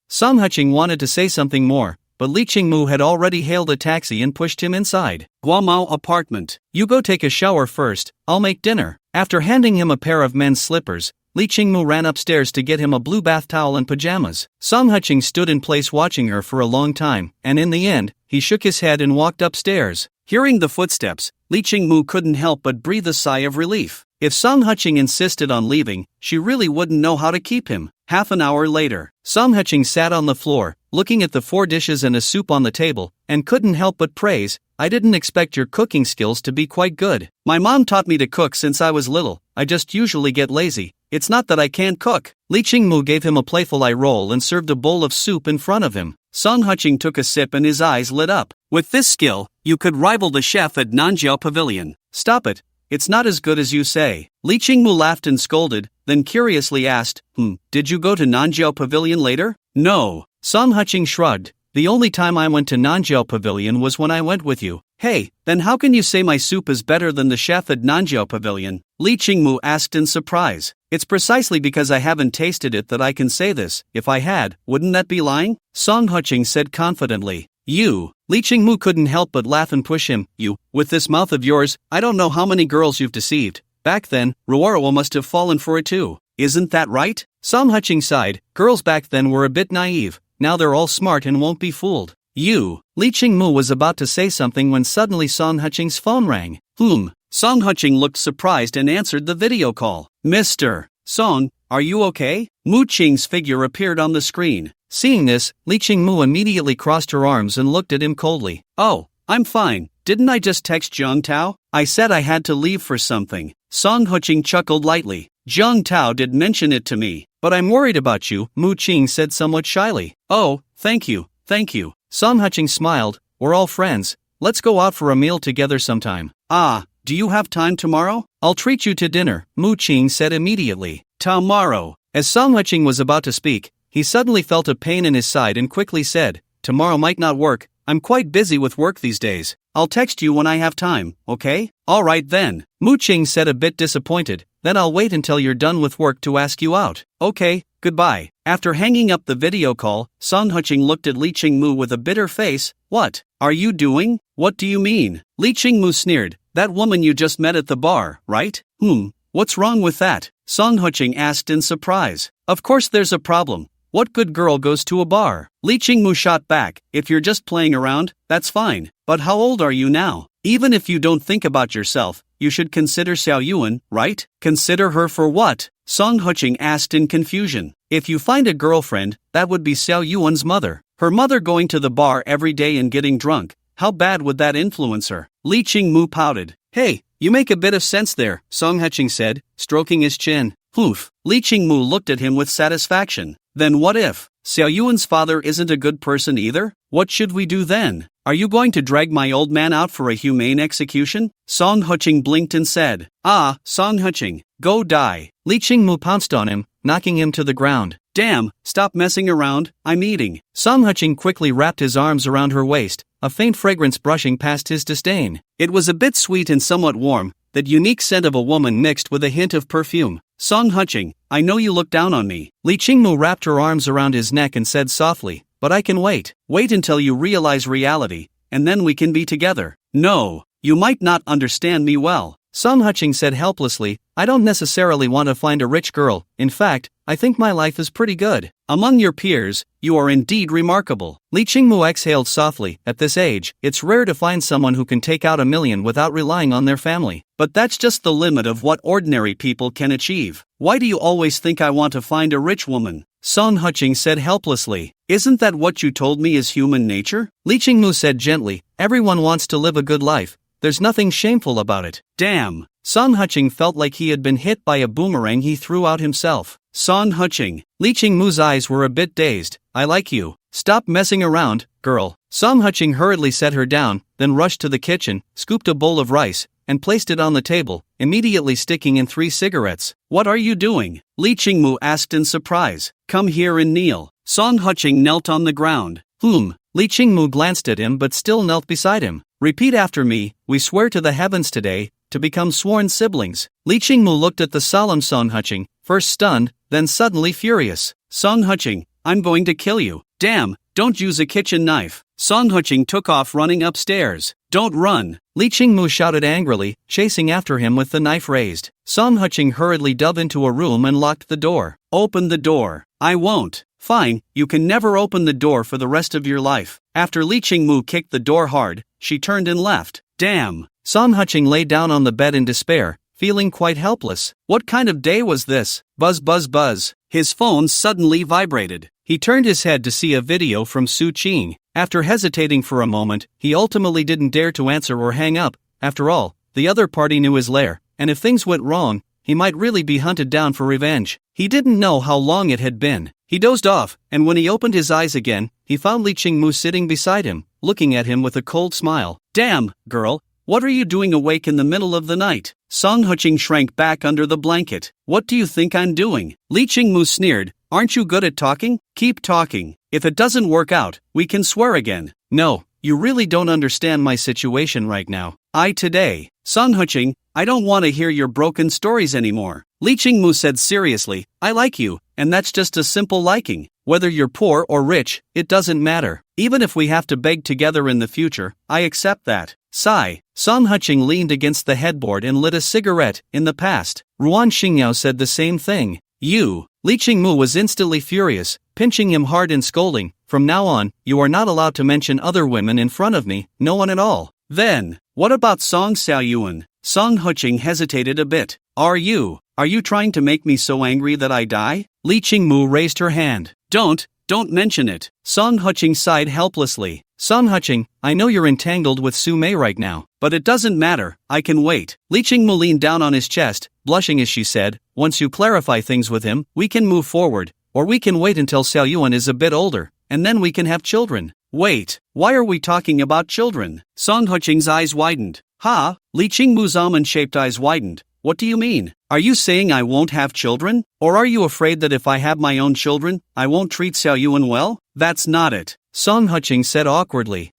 Song Huching wanted to say something more, but Li Qingmu had already hailed a taxi and pushed him inside. Guamao apartment. You go take a shower first, I'll make dinner. After handing him a pair of men's slippers, Li Qingmu ran upstairs to get him a blue bath towel and pajamas. Song Huching stood in place watching her for a long time, and in the end, he shook his head and walked upstairs. Hearing the footsteps, Li Qingmu couldn't help but breathe a sigh of relief. If Song Huching insisted on leaving, she really wouldn't know how to keep him. Half an hour later, Song Huching sat on the floor, looking at the 4 dishes and a soup on the table, and couldn't help but praise, I didn't expect your cooking skills to be quite good. My mom taught me to cook since I was little, I just usually get lazy. It's not that I can't cook. Li Qingmu gave him a playful eye roll and served a bowl of soup in front of him. Song Huching took a sip and his eyes lit up. With this skill, you could rival the chef at Nanjiao Pavilion. Stop it. It's not as good as you say. Li Qingmu laughed and scolded, then curiously asked, did you go to Nanjiao Pavilion later? No. Song Huching shrugged. The only time I went to Nanjiao Pavilion was when I went with you. Hey, then how can you say my soup is better than the chef at Nanjiao Pavilion? Li Qingmu asked in surprise. It's precisely because I haven't tasted it that I can say this. If I had, wouldn't that be lying? Song Huching said confidently. You. Li Qingmu couldn't help but laugh and push him. You, with this mouth of yours, I don't know how many girls you've deceived. Back then, Ruoro must have fallen for it too. Isn't that right? Song Huching sighed. Girls back then were a bit naive. Now they're all smart and won't be fooled. You. Li Qingmu was about to say something when suddenly Song Huching's phone rang. Song Huching looked surprised and answered the video call. Mr. Song, are you okay? Mu Qing's figure appeared on the screen. Seeing this, Li Qingmu immediately crossed her arms and looked at him coldly. Oh, I'm fine. Didn't I just text Zhang Tao? I said I had to leave for something. Song Huching chuckled lightly. Zhang Tao did mention it to me. But I'm worried about you, Mu Qing said somewhat shyly. Oh, thank you. Song Huching smiled. We're all friends. Let's go out for a meal together sometime. Do you have time tomorrow? I'll treat you to dinner, Mu Qing said immediately. Tomorrow. As Song Huching was about to speak, he suddenly felt a pain in his side and quickly said, Tomorrow might not work, I'm quite busy with work these days. I'll text you when I have time, okay? Alright then, Mu Qing said a bit disappointed. Then I'll wait until you're done with work to ask you out. Okay, goodbye. After hanging up the video call, Song Huching looked at Li Qingmu with a bitter face. What are you doing? What do you mean? Li Qingmu sneered. That woman you just met at the bar, right? What's wrong with that? Song Huching asked in surprise. Of course there's a problem. What good girl goes to a bar? Li Qingmu shot back. If you're just playing around, that's fine. But how old are you now? Even if you don't think about yourself, you should consider Xiao Yuan, right? Consider her for what? Song Huching asked in confusion. If you find a girlfriend, that would be Xiao Yuan's mother. Her mother going to the bar every day and getting drunk. How bad would that influence her? Li Qingmu pouted. Hey, you make a bit of sense there, Song Huching said, stroking his chin. Li Qingmu looked at him with satisfaction. Then what if Xiao Yuan's father isn't a good person either? What should we do then? Are you going to drag my old man out for a humane execution? Song Huching blinked and said, Ah, Song Huching, go die. Li Qingmu pounced on him, knocking him to the ground. Damn, stop messing around, I'm eating. Song Huching quickly wrapped his arms around her waist, a faint fragrance brushing past his disdain. It was a bit sweet and somewhat warm, that unique scent of a woman mixed with a hint of perfume. Song Huching, I know you look down on me. Li Qingmu wrapped her arms around his neck and said softly, but I can wait. Wait until you realize reality, and then we can be together. No, you might not understand me well. Song Huching said helplessly, I don't necessarily want to find a rich girl. In fact, I think my life is pretty good. Among your peers, you are indeed remarkable. Li Qingmu exhaled softly. At this age, it's rare to find someone who can take out $1 million without relying on their family. But that's just the limit of what ordinary people can achieve. Why do you always think I want to find a rich woman? Song Huching said helplessly. Isn't that what you told me is human nature? Li Qingmu said gently, everyone wants to live a good life. There's nothing shameful about it. Damn. Song Huching felt like he had been hit by a boomerang he threw out himself. Song Huching. Li Qingmu's eyes were a bit dazed. I like you. Stop messing around, girl. Song Huching hurriedly set her down, then rushed to the kitchen, scooped a bowl of rice, and placed it on the table, immediately sticking in 3 cigarettes. What are you doing? Li Qingmu asked in surprise. Come here and kneel. Song Huching knelt on the ground. Li Qingmu glanced at him but still knelt beside him. Repeat after me, we swear to the heavens today, to become sworn siblings. Li Qingmu looked at the solemn Song Huching, first stunned, then suddenly furious. Song Huching, I'm going to kill you. Damn, don't use a kitchen knife. Song Huching took off running upstairs. Don't run. Li Qingmu shouted angrily, chasing after him with the knife raised. Song Huching hurriedly dove into a room and locked the door. Open the door. I won't. Fine, you can never open the door for the rest of your life. After Li Qingmu kicked the door hard, she turned and left. Damn. Song Huching lay down on the bed in despair, feeling quite helpless. What kind of day was this? Buzz buzz buzz. His phone suddenly vibrated. He turned his head to see a video from Su Qing. After hesitating for a moment, he ultimately didn't dare to answer or hang up. After all, the other party knew his lair, and if things went wrong, he might really be hunted down for revenge. He didn't know how long it had been. He dozed off, and when he opened his eyes again, he found Li Qingmu sitting beside him, looking at him with a cold smile. Damn, girl, what are you doing awake in the middle of the night? Song Huching shrank back under the blanket. What do you think I'm doing? Li Qingmu sneered. Aren't you good at talking? Keep talking. If it doesn't work out, we can swear again. No, you really don't understand my situation right now. Today. Song Huching, I don't want to hear your broken stories anymore. Li Qingmu said seriously, I like you, and that's just a simple liking. Whether you're poor or rich, it doesn't matter. Even if we have to beg together in the future, I accept that. Sigh. Song Huching leaned against the headboard and lit a cigarette. In the past, Ruan Xingyao said the same thing. You. Li Qingmu was instantly furious, pinching him hard and scolding. From now on, you are not allowed to mention other women in front of me, no one at all. Then, what about Song Xiaoyuan? Song Huching hesitated a bit. Are you trying to make me so angry that I die? Li Qingmu raised her hand. Don't mention it. Song Huching sighed helplessly. Song Huching, I know you're entangled with Su Mei right now. But it doesn't matter, I can wait. Li Qingmu leaned down on his chest, blushing as she said, once you clarify things with him, we can move forward, or we can wait until Xiaoyuan is a bit older, and then we can have children. Wait, why are we talking about children? Song Huching's eyes widened. Ha? Li Qingmu's almond-shaped eyes widened. What do you mean? Are you saying I won't have children? Or are you afraid that if I have my own children, I won't treat Xiaoyuan well? That's not it. Song Huching said awkwardly.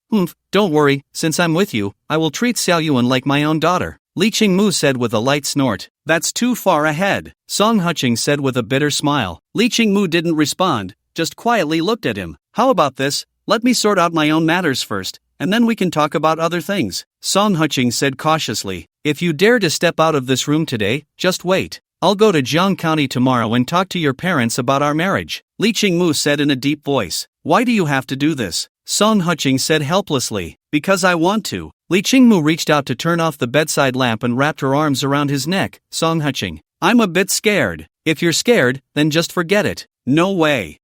Don't worry, since I'm with you, I will treat Xiaoyuan like my own daughter. Li Qingmu said with a light snort. That's too far ahead. Song Huching said with a bitter smile. Li Qingmu didn't respond, just quietly looked at him. How about this? Let me sort out my own matters first, and then we can talk about other things. Song Huching said cautiously. If you dare to step out of this room today, just wait. I'll go to Jiang County tomorrow and talk to your parents about our marriage. Li Qingmu said in a deep voice. Why do you have to do this? Song Huching said helplessly. Because I want to. Li Qingmu reached out to turn off the bedside lamp and wrapped her arms around his neck. Song Huching. I'm a bit scared. If you're scared, then just forget it. No way.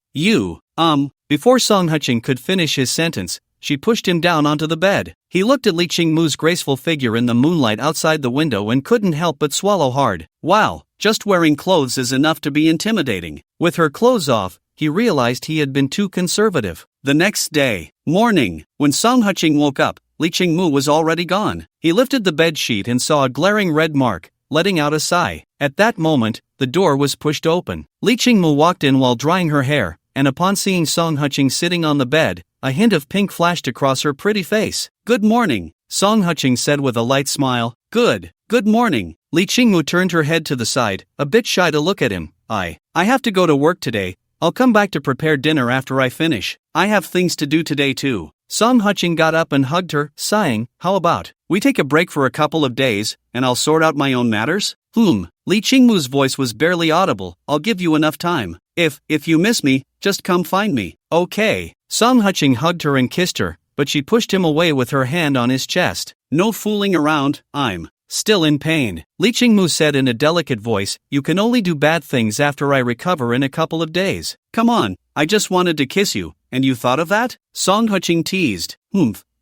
Before Song Huching could finish his sentence, she pushed him down onto the bed. He looked at Li Qingmu's graceful figure in the moonlight outside the window and couldn't help but swallow hard. Wow, just wearing clothes is enough to be intimidating. With her clothes off, he realized he had been too conservative. The next day, morning, when Song Qing woke up, Li Qingmu was already gone. He lifted the bed sheet and saw a glaring red mark, letting out a sigh. At that moment, the door was pushed open. Li Qingmu walked in while drying her hair, and upon seeing Song Qing sitting on the bed, a hint of pink flashed across her pretty face. "Good morning," Song Qing said with a light smile. Good morning." Li Qingmu turned her head to the side, a bit shy to look at him. I have to go to work today. I'll come back to prepare dinner after I finish. I have things to do today too. Song Qing got up and hugged her, sighing, "How about we take a break for a couple of days, and I'll sort out my own matters?" Li Qingmu's voice was barely audible. "I'll give you enough time. If you miss me, just come find me." "Okay." Song Qing hugged her and kissed her, but she pushed him away with her hand on his chest. "No fooling around, I'm still in pain," Li Qingmu said in a delicate voice. "You can only do bad things after I recover in a couple of days." "Come on, I just wanted to kiss you, and you thought of that?" Song Qing teased.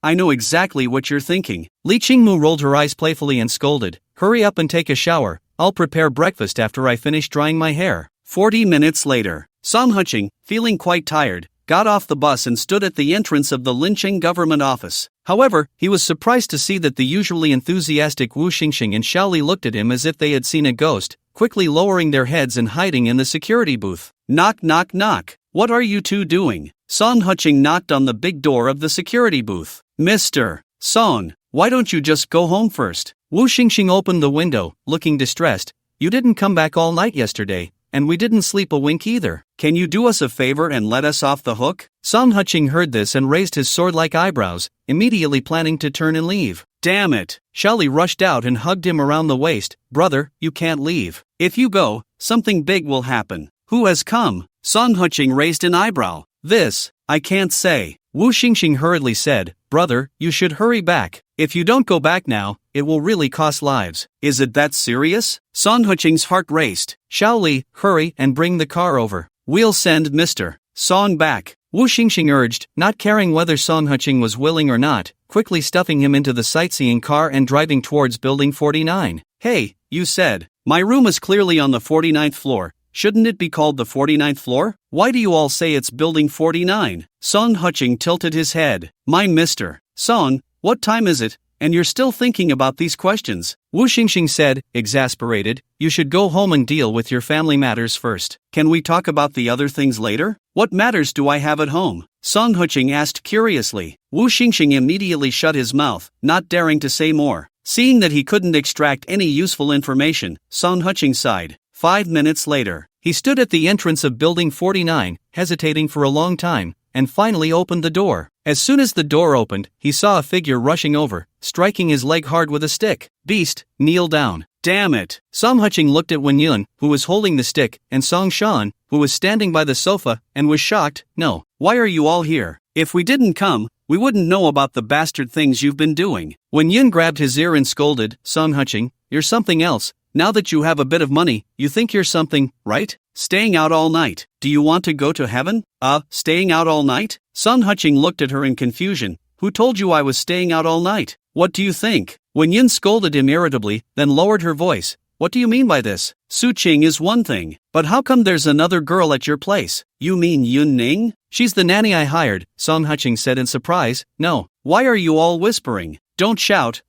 I know exactly what you're thinking." Li Qingmu rolled her eyes playfully and scolded. "Hurry up and take a shower. I'll prepare breakfast after I finish drying my hair." 40 minutes later, Song Qing, feeling quite tired, got off the bus and stood at the entrance of the Linqing government office. However, he was surprised to see that the usually enthusiastic Wu Xingxing and Xiaoli looked at him as if they had seen a ghost, quickly lowering their heads and hiding in the security booth. "Knock knock knock. What are you two doing?" Song Qing knocked on the big door of the security booth. "Mr. Song, why don't you just go home first?" Wu Xingxing opened the window, looking distressed. "You didn't come back all night yesterday, and we didn't sleep a wink either. Can you do us a favor and let us off the hook?" Song Qing heard this and raised his sword-like eyebrows, immediately planning to turn and leave. "Damn it!" Xiaoli rushed out and hugged him around the waist. "Brother, you can't leave. If you go, something big will happen." "Who has come?" Song Qing raised an eyebrow. "This, I can't say." Wu Xingxing hurriedly said. "Brother, you should hurry back. If you don't go back now, it will really cost lives." "Is it that serious?" Song Qing's heart raced. "Xiaoli, hurry and bring the car over." "We'll send Mr. Song back," Wu Xingxing urged, not caring whether Song Qing was willing or not, quickly stuffing him into the sightseeing car and driving towards Building 49. "Hey, you said, my room is clearly on the 49th floor. Shouldn't it be called the 49th floor? Why do you all say it's Building 49? Song Qing tilted his head. "My Mr. Song, what time is it, and you're still thinking about these questions?" Wu Xingxing said, exasperated. "You should go home and deal with your family matters first." "Can we talk about the other things later? What matters do I have at home?" Song Qing asked curiously. Wu Xingxing immediately shut his mouth, not daring to say more. Seeing that he couldn't extract any useful information, Song Qing sighed. 5 minutes later, he stood at the entrance of Building 49, hesitating for a long time, and finally opened the door. As soon as the door opened, he saw a figure rushing over, striking his leg hard with a stick. "Beast, kneel down." "Damn it." Song Qing looked at Wen Yun, who was holding the stick, and Song Shan, who was standing by the sofa, and was shocked. "No. Why are you all here? If we didn't come, we wouldn't know about the bastard things you've been doing." Wen Yun grabbed his ear and scolded, "Song Qing, you're something else. Now that you have a bit of money, you think you're something, right? Staying out all night. Do you want to go to heaven? Staying out all night?" Song Qing looked at her in confusion. "Who told you I was staying out all night? What do you think?" Wen Yun scolded him irritably, then lowered her voice. "What do you mean by this? Su Qing is one thing, but how come there's another girl at your place?" "You mean Yun Ning?" "She's the nanny I hired," Song Qing said in surprise. "No." "Why are you all whispering? Don't shout."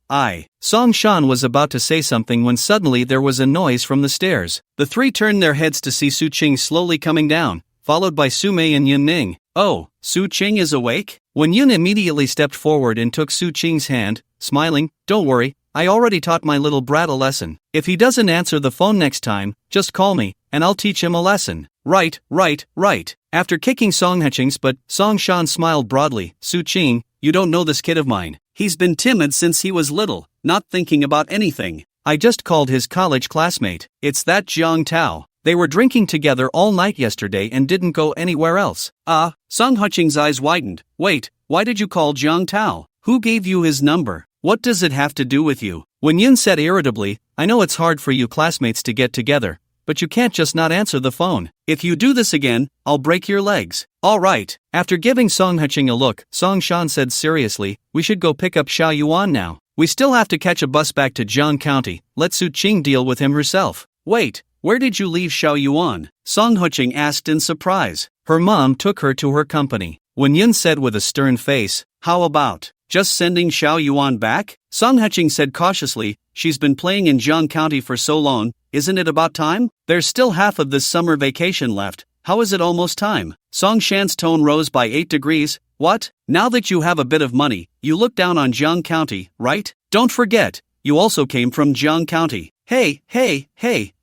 Song Shan was about to say something when suddenly there was a noise from the stairs. The three turned their heads to see Su Qing slowly coming down, followed by Su Mei and Yun Ning. "Oh, Su Qing is awake?" Wen Yun immediately stepped forward and took Su Qing's hand, smiling. "Don't worry, I already taught my little brat a lesson. If he doesn't answer the phone next time, just call me, and I'll teach him a lesson." Right. After kicking Song Qing's butt, Song Shan smiled broadly. "Su Qing, you don't know this kid of mine. He's been timid since he was little, not thinking about anything. I just called his college classmate. It's that Jiang Tao. They were drinking together all night yesterday and didn't go anywhere else." Song Qing's eyes widened. "Wait, why did you call Jiang Tao? Who gave you his number? What does it have to do with you?" Wen Yun said irritably, "I know it's hard for you classmates to get together, but you can't just not answer the phone. If you do this again, I'll break your legs." "All right." After giving Song Qing a look, Song Shan said seriously, "We should go pick up Xiao Yuan now. We still have to catch a bus back to Jiang County. Let Su Qing deal with him herself." "Wait, where did you leave Xiao Yuan?" Song Qing asked in surprise. Her mom took her to her company. When Yun said with a stern face, "How about just sending Xiao Yuan back?" Song Heching said cautiously, "She's been playing in Jiang County for so long, isn't it about time? There's still half of this summer vacation left. How is it almost time?" Song Shan's tone rose by 8 degrees. "What? Now that you have a bit of money, you look down on Jiang County, right? Don't forget, you also came from Jiang County. Hey,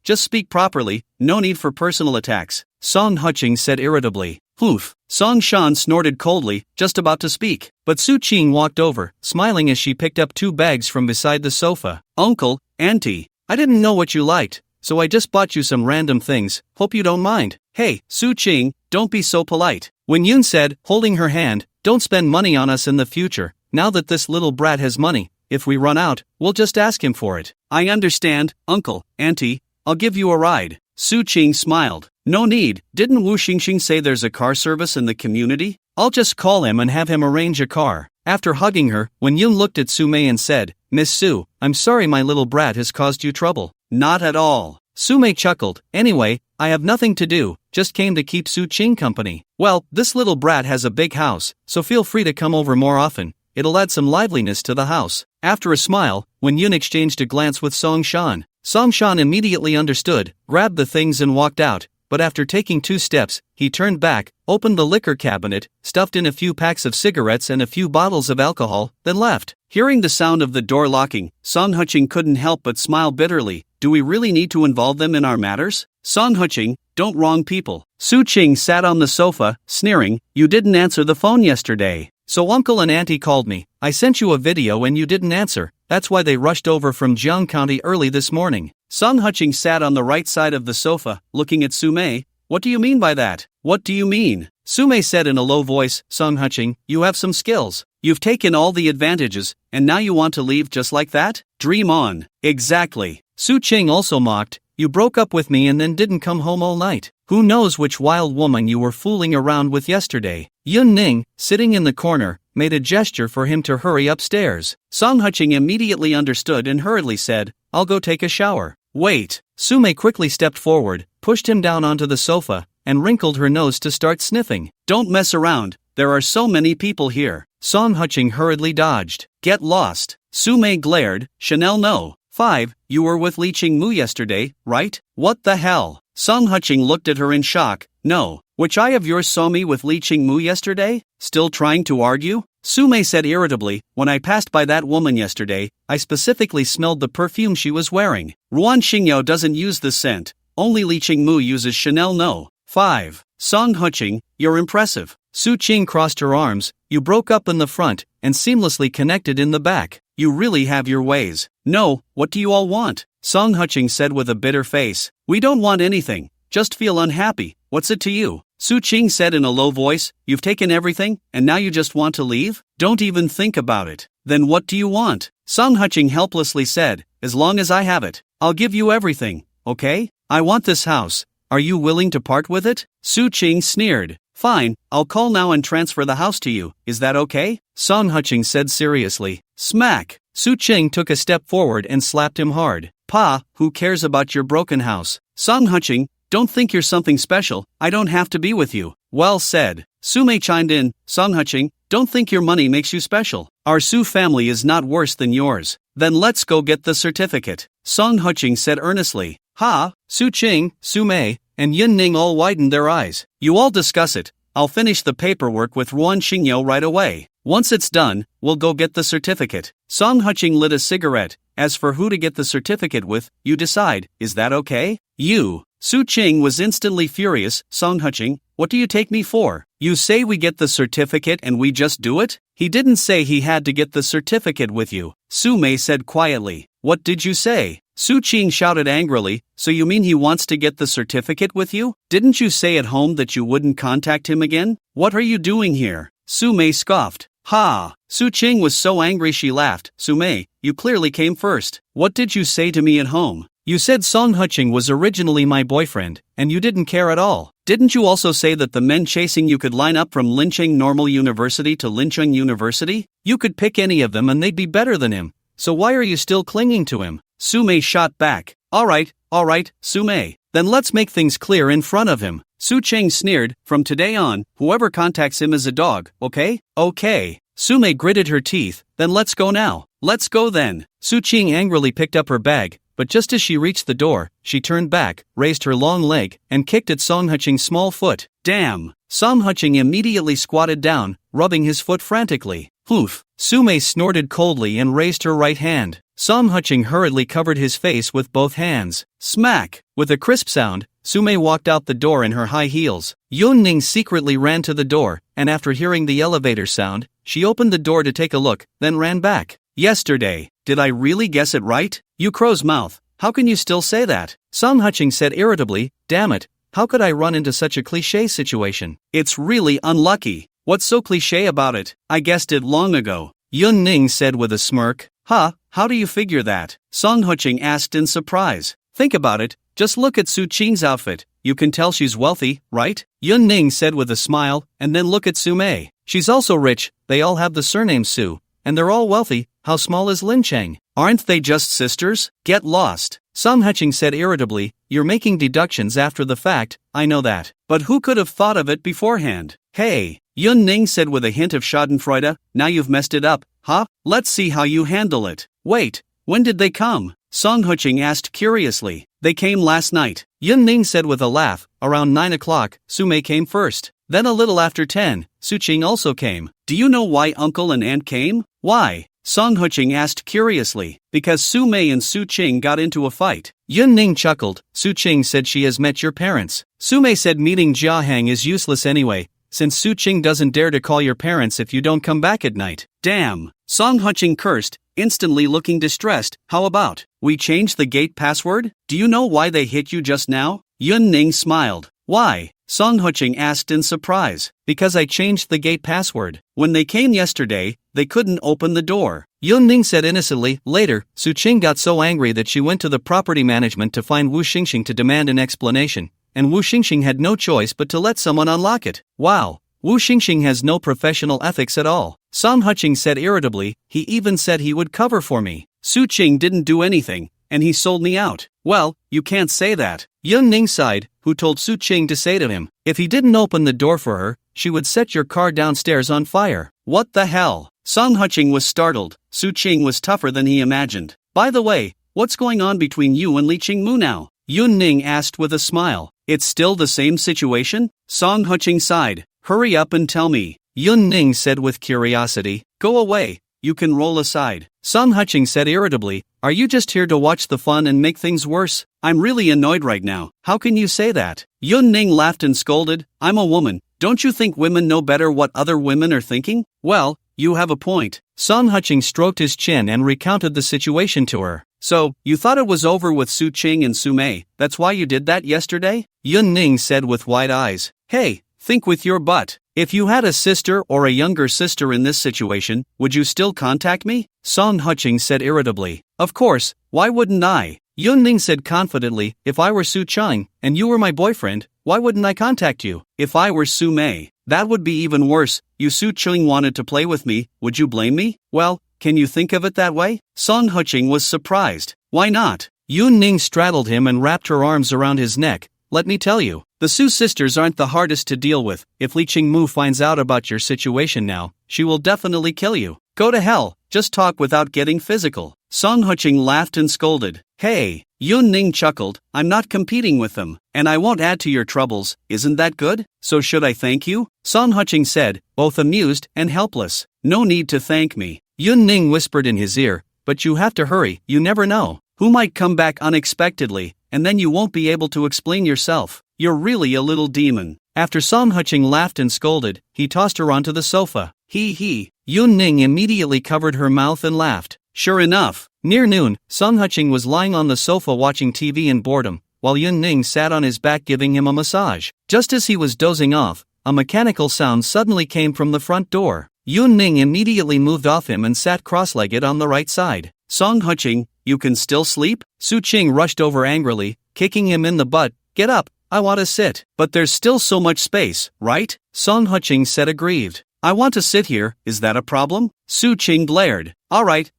just speak properly, no need for personal attacks," Song Heching said irritably. "Oof." Song Shan snorted coldly, just about to speak. But Su Qing walked over, smiling as she picked up 2 bags from beside the sofa. "Uncle, Auntie, I didn't know what you liked, so I just bought you some random things, hope you don't mind." "Hey, Su Qing, don't be so polite." When Yun said, holding her hand, "Don't spend money on us in the future, now that this little brat has money. If we run out, we'll just ask him for it." "I understand, Uncle, Auntie, I'll give you a ride." Su Qing smiled. "No need, didn't Wu Xingxing say there's a car service in the community? I'll just call him and have him arrange a car." After hugging her, Wen Yun looked at Su Mei and said, "Miss Su, I'm sorry my little brat has caused you trouble." "Not at all." Su Mei chuckled. "Anyway, I have nothing to do, just came to keep Su Qing company." "Well, this little brat has a big house, so feel free to come over more often. It'll add some liveliness to the house." After a smile, Wen Yun exchanged a glance with Song Shan. Song Shan immediately understood, grabbed the things and walked out. But after taking 2 steps, he turned back, opened the liquor cabinet, stuffed in a few packs of cigarettes and a few bottles of alcohol, then left. Hearing the sound of the door locking, Song Heching couldn't help but smile bitterly. "Do we really need to involve them in our matters? Song Heching, don't wrong people." Su Qing sat on the sofa, sneering, "You didn't answer the phone yesterday. So Uncle and Auntie called me. I sent you a video and you didn't answer. That's why they rushed over from Jiang County early this morning." Song Heching sat on the right side of the sofa, looking at Su Mei. "What do you mean by that?" "What do you mean?" Su Mei said in a low voice. "Song Heching, you have some skills. You've taken all the advantages, and now you want to leave just like that? Dream on." "Exactly." Su Qing also mocked. "You broke up with me and then didn't come home all night. Who knows which wild woman you were fooling around with yesterday?" Yun Ning, sitting in the corner, made a gesture for him to hurry upstairs. Song Heching immediately understood and hurriedly said, "I'll go take a shower." "Wait." Su Mei quickly stepped forward, pushed him down onto the sofa, and wrinkled her nose to start sniffing. "Don't mess around, there are so many people here." Song Heching hurriedly dodged. "Get lost." Su Mei glared. "Chanel no. 5, you were with Li Qingmu yesterday, right? What the hell?" Song Heching looked at her in shock. "No. Which eye of yours saw me with Li Qingmu yesterday? Still trying to argue?" Su Mei said irritably, "When I passed by that woman yesterday, I specifically smelled the perfume she was wearing. Ruan Xingyao doesn't use this scent, only Li Qingmu uses Chanel no. 5. Song Heching, you're impressive." Su Qing crossed her arms. "You broke up in the front, and seamlessly connected in the back. You really have your ways." "No, what do you all want?" Song Heching said with a bitter face. "We don't want anything, just feel unhappy. What's it to you?" Su Qing said in a low voice. "You've taken everything, and now you just want to leave? Don't even think about it. Then what do you want?" Song Heching helplessly said, "As long as I have it, I'll give you everything, okay? I want this house. Are you willing to part with it?" Su Qing sneered. "Fine, I'll call now and transfer the house to you, is that okay?" Song Heching said seriously. Smack! Su Qing took a step forward and slapped him hard. "Pa, who cares about your broken house? Song Heching, don't think you're something special, I don't have to be with you." "Well said." Su Mei chimed in. "Song Heching, don't think your money makes you special. Our Su family is not worse than yours. Then let's go get the certificate." Song Heching said earnestly. "Ha!" Su Qing, Su Mei, and Yun Ning all widened their eyes. "You all discuss it. I'll finish the paperwork with Ruan Xingyao right away. Once it's done, we'll go get the certificate." Song Heching lit a cigarette. "As for who to get the certificate with, you decide, is that okay?" "You." Su Qing was instantly furious. "Song Heching, what do you take me for? You say we get the certificate and we just do it?" "He didn't say he had to get the certificate with you," Su Mei said quietly. "What did you say?" Su Qing shouted angrily. "So you mean he wants to get the certificate with you? Didn't you say at home that you wouldn't contact him again? What are you doing here?" Su Mei scoffed. "Ha!" Su Qing was so angry she laughed. "Su Mei, you clearly came first. What did you say to me at home? You said Song Heching was originally my boyfriend, and you didn't care at all. Didn't you also say that the men chasing you could line up from Lincheng Normal University to Lincheng University? You could pick any of them and they'd be better than him. So why are you still clinging to him?" Su Mei shot back. All right, Su Mei. Then let's make things clear in front of him. Su Qing sneered, from today on, whoever contacts him is a dog, okay? Okay. Sume gritted her teeth, then let's go now. Let's go then. Su Qing angrily picked up her bag, but just as she reached the door, she turned back, raised her long leg, and kicked at Song Huching's small foot. Damn! Song Huching immediately squatted down, rubbing his foot frantically. Poof! Sume snorted coldly and raised her right hand. Song Huching hurriedly covered his face with both hands. Smack! With a crisp sound, Sume walked out the door in her high heels. Yun Ning secretly ran to the door, and after hearing the elevator sound, she opened the door to take a look, then ran back. Yesterday, did I really guess it right? You crow's mouth, how can you still say that? Song Huching said irritably, damn it, how could I run into such a cliché situation? It's really unlucky. What's so cliché about it? I guessed it long ago. Yun Ning said with a smirk. Huh, how do you figure that? Song Huching asked in surprise. Think about it, just look at Su Qing's outfit. You can tell she's wealthy, right? Yun Ning said with a smile, and then look at Sume. She's also rich, they all have the surname Su, and they're all wealthy. How small is Lin Cheng? Aren't they just sisters? Get lost. Song Huching said irritably, you're making deductions after the fact, I know that. But who could have thought of it beforehand? Hey, Yun Ning said with a hint of schadenfreude, now you've messed it up, huh? Let's see how you handle it. Wait, when did they come? Song Huching asked curiously. They came last night. Yun Ning said with a laugh, around 9 o'clock, Sume came first. Then a little after 10, Su Qing also came. Do you know why uncle and aunt came? Why? Song Huching asked curiously. Because Su Mei and Su Qing got into a fight. Yun Ning chuckled. Su Qing said she has met your parents. Su Mei said meeting Jia Hang is useless anyway, since Su Qing doesn't dare to call your parents if you don't come back at night. Damn! Song Huching cursed, instantly looking distressed. How about, we change the gate password? Do you know why they hit you just now? Yun Ning smiled. Why? Song Huching asked in surprise. Because I changed the gate password. When they came yesterday, they couldn't open the door. Yun Ning said innocently. Later, Su Qing got so angry that she went to the property management to find Wu Xingxing to demand an explanation, and Wu Xingxing had no choice but to let someone unlock it. Wow, Wu Xingxing has no professional ethics at all. Song Huching said irritably, he even said he would cover for me. Su Qing didn't do anything, and he sold me out. Well, you can't say that. Yun Ning sighed, who told Su Qing to say to him, if he didn't open the door for her, she would set your car downstairs on fire. What the hell? Song Huching was startled. Su Qing was tougher than he imagined. By the way, what's going on between you and Li Qingmu now? Yun Ning asked with a smile. It's still the same situation? Song Huching sighed. Hurry up and tell me. Yun Ning said with curiosity. Go away, you can roll aside. Song Huching said irritably, are you just here to watch the fun and make things worse? I'm really annoyed right now. How can you say that? Yun Ning laughed and scolded. I'm a woman. Don't you think women know better what other women are thinking? Well, you have a point. Song Huching stroked his chin and recounted the situation to her. So, you thought it was over with Su Qing and Su Mei, that's why you did that yesterday? Yun Ning said with wide eyes. Hey, think with your butt. If you had a sister or a younger sister in this situation, would you still contact me? Song Huching said irritably. Of course, why wouldn't I? Yun Ning said confidently, if I were Su Qing, and you were my boyfriend, why wouldn't I contact you? If I were Su Mei, that would be even worse. You Su Qing wanted to play with me, would you blame me? Well, can you think of it that way? Song Huching was surprised. Why not? Yun Ning straddled him and wrapped her arms around his neck. Let me tell you, the Su sisters aren't the hardest to deal with. If Li Qingmu finds out about your situation now, she will definitely kill you. Go to hell, just talk without getting physical. Song Huching laughed and scolded. Hey, Yun Ning chuckled, I'm not competing with them, and I won't add to your troubles, isn't that good? So should I thank you? Song Huching said, both amused and helpless. No need to thank me. Yun Ning whispered in his ear, but you have to hurry, you never know. Who might come back unexpectedly, and then you won't be able to explain yourself. You're really a little demon. After Song Huching laughed and scolded, he tossed her onto the sofa. Hee. Yun Ning immediately covered her mouth and laughed. Sure enough. Near noon, Song Huching was lying on the sofa watching TV in boredom, while Yun Ning sat on his back giving him a massage. Just as he was dozing off, a mechanical sound suddenly came from the front door. Yun Ning immediately moved off him and sat cross-legged on the right side. Song Huching, you can still sleep? Su Qing rushed over angrily, kicking him in the butt. Get up, I want to sit. But there's still so much space, right? Song Huching said aggrieved. I want to sit here, is that a problem? Su Qing glared. Alright,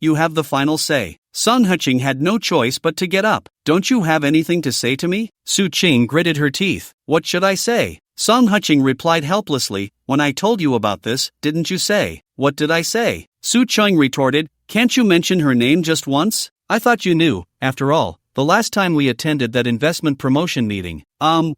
you have the final say. Song Huching had no choice but to get up. don't you have anything to say to me? Su Qing gritted her teeth. What should I say? Song Huching replied helplessly, when I told you about this, didn't you say? What did I say? Su Qing retorted, can't you mention her name just once? I thought you knew, after all, the last time we attended that investment promotion meeting.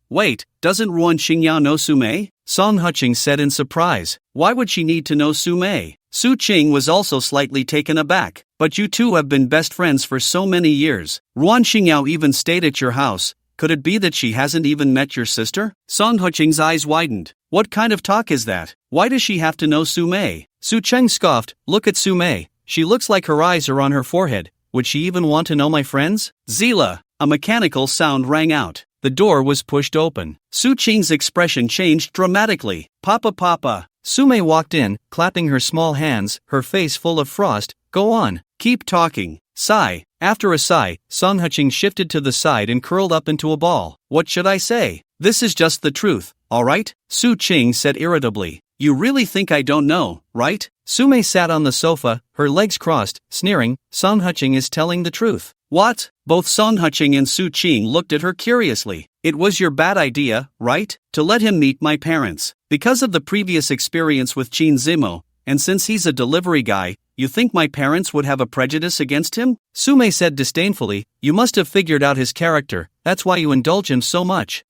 Wait, doesn't Ruan Xingyao know Su Mei? Song Huching said in surprise. Why would she need to know Su Mei? Su Qing was also slightly taken aback. But you two have been best friends for so many years. Ruan Xingyao even stayed at your house. Could it be that she hasn't even met your sister? Song Huching's eyes widened. What kind of talk is that? Why does she have to know Su Mei? Su Qing scoffed. Look at Su Mei. She looks like her eyes are on her forehead. Would she even want to know my friends? Zila! A mechanical sound rang out. The door was pushed open. Su Qing's expression changed dramatically. Papa. Su Mei walked in, clapping her small hands, her face full of frost. Go on. Keep talking. Sigh. After a sigh, Song Huching shifted to the side and curled up into a ball. What should I say? This is just the truth, alright? Su Qing said irritably. You really think I don't know, right? Su Mei sat on the sofa, her legs crossed, sneering. Song Huching is telling the truth. What? Both Song Huching and Su Qing looked at her curiously. It was your bad idea, right? To let him meet my parents. Because of the previous experience with Qin Zimo, and since he's a delivery guy, you think my parents would have a prejudice against him? Su Mei said disdainfully. You must have figured out his character, that's why you indulge him so much.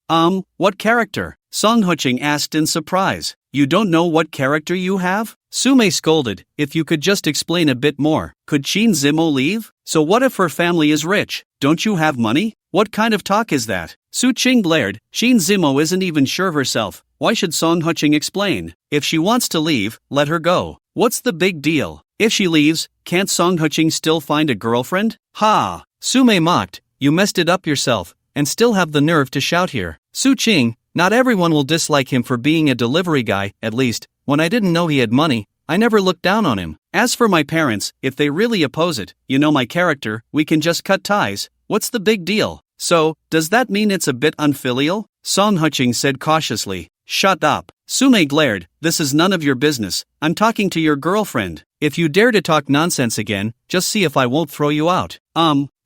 What character? Song Huching asked in surprise. You don't know what character you have? Su Mei scolded. If you could just explain a bit more. Could Qin Zimo leave? So what if her family is rich? Don't you have money? What kind of talk is that? Su Qing glared. Qin Zimo isn't even sure herself. Why should Song Huching explain? If she wants to leave, let her go. What's the big deal? If she leaves, can't Song Huching still find a girlfriend? Ha! Su Mei mocked. You messed it up yourself, and still have the nerve to shout here. Su Qing, not everyone will dislike him for being a delivery guy, at least. When I didn't know he had money, I never looked down on him. As for my parents, if they really oppose it, you know my character, we can just cut ties. What's the big deal? So, does that mean it's a bit unfilial? Song Huching said cautiously. Shut up. Su Mei glared. This is none of your business. I'm talking to your girlfriend. If you dare to talk nonsense again, just see if I won't throw you out.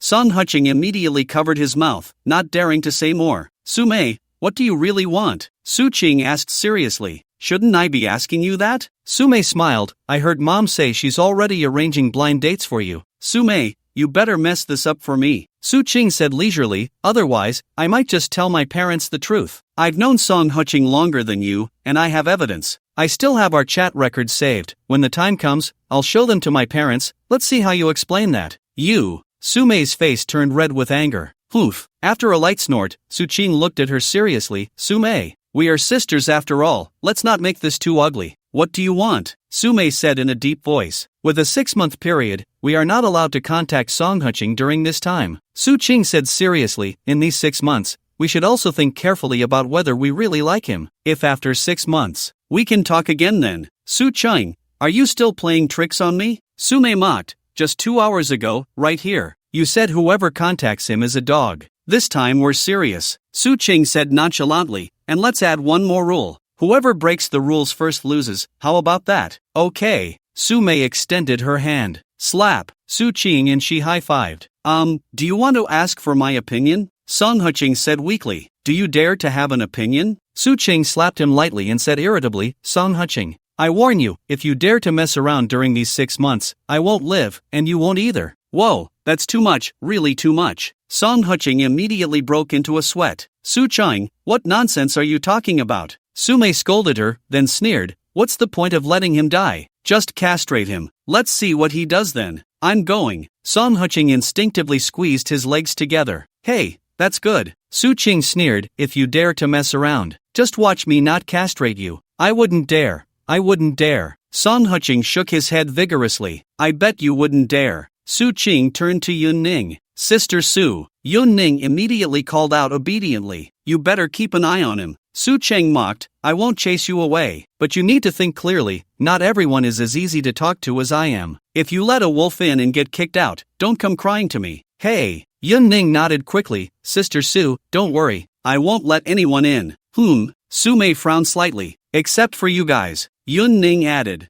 Song Huching immediately covered his mouth, not daring to say more. Su Mei, what do you really want? Su Qing asked seriously. Shouldn't I be asking you that? Su Mei smiled. I heard Mom say she's already arranging blind dates for you. Su Mei, you better mess this up for me. Su Qing said leisurely, otherwise, I might just tell my parents the truth. I've known Song Huching longer than you, and I have evidence. I still have our chat records saved. When the time comes, I'll show them to my parents. Let's see how you explain that. You. Su Mei's face turned red with anger. Poof. After a light snort, Su Qing looked at her seriously. Su Mei, we are sisters after all. Let's not make this too ugly. What do you want? Su Mei said in a deep voice. With a 6-month period, we are not allowed to contact Song Huching during this time. Su Qing said seriously, in these 6 months, we should also think carefully about whether we really like him. If after 6 months, we can talk again then. Su Qing, are you still playing tricks on me? Su Mei mocked. Just 2 hours ago, right here, you said whoever contacts him is a dog. This time we're serious. Su Qing said nonchalantly, and let's add one more rule. Whoever breaks the rules first loses. How about that? Okay. Su Mei extended her hand. Slap. Su Qing and she high-fived. Do you want to ask for my opinion? Song Huching said weakly. Do you dare to have an opinion? Su Qing slapped him lightly and said irritably, Song Huching, I warn you, if you dare to mess around during these 6 months, I won't live, and you won't either. Whoa, that's too much, really too much. Song Huching immediately broke into a sweat. Su Qing, what nonsense are you talking about? Su Mei scolded her, then sneered, what's the point of letting him die? Just castrate him. Let's see what he does then. I'm going. Song Huching instinctively squeezed his legs together. Hey, that's good. Su Qing sneered, if you dare to mess around, just watch me not castrate you. I wouldn't dare. I wouldn't dare. Song Huching shook his head vigorously. I bet you wouldn't dare. Su Qing turned to Yun Ning. Sister Su. Yun Ning immediately called out obediently. You better keep an eye on him. Su Qing mocked. I won't chase you away, but you need to think clearly. Not everyone is as easy to talk to as I am. If you let a wolf in and get kicked out, don't come crying to me. Hey. Yun Ning nodded quickly. Sister Su, don't worry. I won't let anyone in. Su Mei frowned slightly. Except for you guys. Yun Ning added.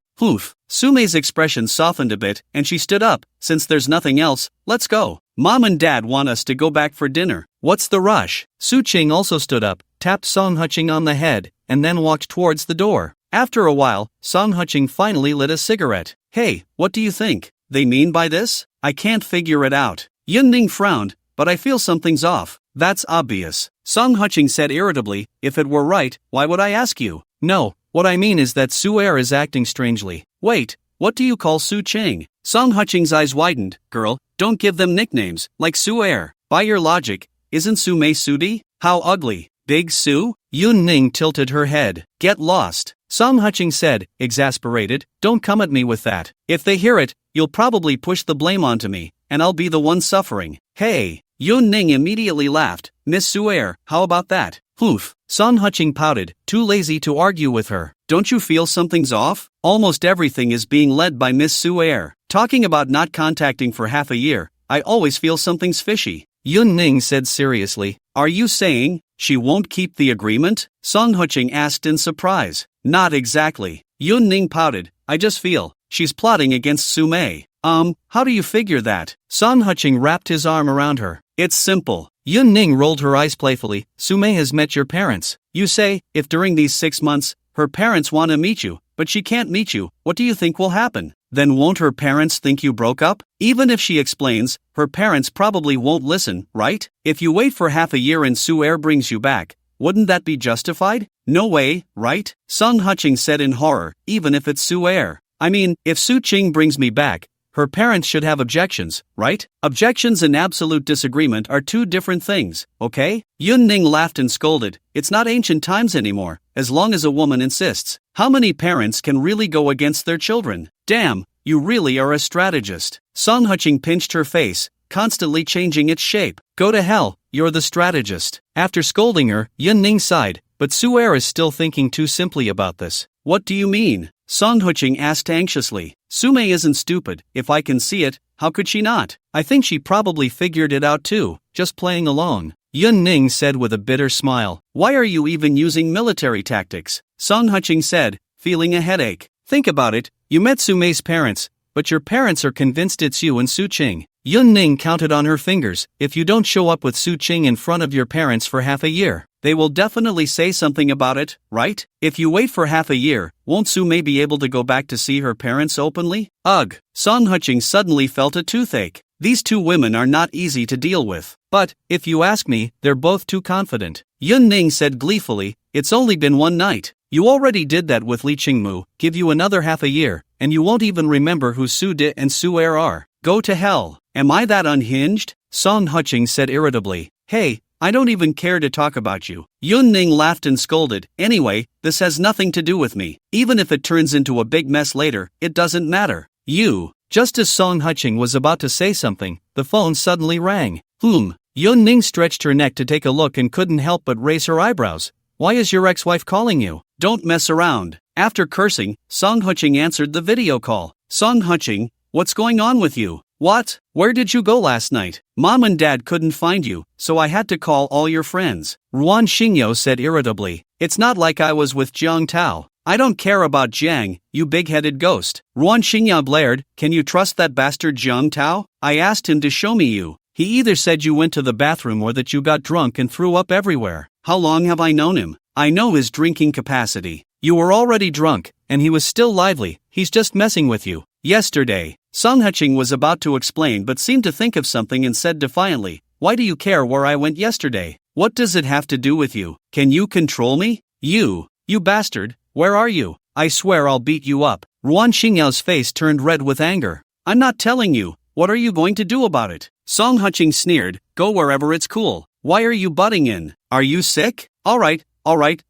Su Mei's expression softened a bit, and she stood up. Since there's nothing else, let's go. Mom and Dad want us to go back for dinner. What's the rush? Su Qing also stood up, tapped Song Huching on the head, and then walked towards the door. After a while, Song Huching finally lit a cigarette. Hey, what do you think they mean by this? I can't figure it out. Yun Ning frowned, but I feel something's off. That's obvious. Song Huching said irritably, if it were right, why would I ask you? No, what I mean is that Su Er is acting strangely. Wait, what do you call Su Qing? Song Huching's eyes widened. Girl, don't give them nicknames, like Su Er. By your logic, isn't Su Mei Sudi? How ugly. Big Su? Yun Ning tilted her head. Get lost. Song Huching said, exasperated, don't come at me with that. If they hear it, you'll probably push the blame onto me, and I'll be the one suffering. Hey. Yun Ning immediately laughed. Miss Su Er, how about that? Oof. Song Huching pouted, too lazy to argue with her. Don't you feel something's off? Almost everything is being led by Miss Su Er. Talking about not contacting for half a year, I always feel something's fishy. Yun Ning said seriously. Are you saying she won't keep the agreement? Song Huching asked in surprise. Not exactly. Yun Ning pouted. I just feel she's plotting against Su Mei. How do you figure that? Song Huching wrapped his arm around her. It's simple. Yun Ning rolled her eyes playfully. Su Mei has met your parents. You say, if during these 6 months, her parents want to meet you, but she can't meet you, what do you think will happen? Then won't her parents think you broke up? Even if she explains, her parents probably won't listen, right? If you wait for half a year and Su Er brings you back, wouldn't that be justified? No way, right? Song Huching said in horror, even if it's Su Er. I mean, if Su Qing brings me back, her parents should have objections, right? Objections and absolute disagreement are two different things, okay? Yun Ning laughed and scolded. It's not ancient times anymore, as long as a woman insists. How many parents can really go against their children? Damn, you really are a strategist. Song Huching pinched her face, constantly changing its shape. Go to hell, you're the strategist. After scolding her, Yun Ning sighed, but Su Er is still thinking too simply about this. What do you mean? Song Huching asked anxiously. Su Mei isn't stupid. If I can see it, how could she not? I think she probably figured it out too, just playing along. Yun Ning said with a bitter smile. Why are you even using military tactics? Song Huching said, feeling a headache. Think about it, you met Su Mei's parents, but your parents are convinced it's you and Su Qing. Yun Ning counted on her fingers. If you don't show up with Su Qing in front of your parents for half a year, they will definitely say something about it, right? If you wait for half a year, won't Su Mei be able to go back to see her parents openly? Ugh. Song Huching suddenly felt a toothache. These two women are not easy to deal with. But, if you ask me, they're both too confident. Yun Ning said gleefully, it's only been one night. You already did that with Li Qingmu. Give you another half a year, and you won't even remember who Su Di and Su Er are. Go to hell. Am I that unhinged? Song Huching said irritably. Hey, I don't even care to talk about you. Yun Ning laughed and scolded. Anyway, this has nothing to do with me. Even if it turns into a big mess later, it doesn't matter. You. Just as Song Huching was about to say something, the phone suddenly rang. Yun Ning stretched her neck to take a look and couldn't help but raise her eyebrows. Why is your ex-wife calling you? Don't mess around. After cursing, Song Huching answered the video call. Song Huching, what's going on with you? What? Where did you go last night? Mom and Dad couldn't find you, so I had to call all your friends. Ruan Xingyo said irritably. It's not like I was with Jiang Tao. I don't care about Jiang, you big-headed ghost. Ruan Xingyo blared, can you trust that bastard Jiang Tao? I asked him to show me you. He either said you went to the bathroom or that you got drunk and threw up everywhere. How long have I known him? I know his drinking capacity. You were already drunk, and he was still lively. He's just messing with you. Yesterday. Song Huching was about to explain but seemed to think of something and said defiantly, why do you care where I went yesterday? What does it have to do with you? Can you control me? You bastard, where are you? I swear I'll beat you up. Ruan Xingyao's face turned red with anger. I'm not telling you. What are you going to do about it? Song Huching sneered, go wherever it's cool. Why are you butting in? Are you sick? Alright,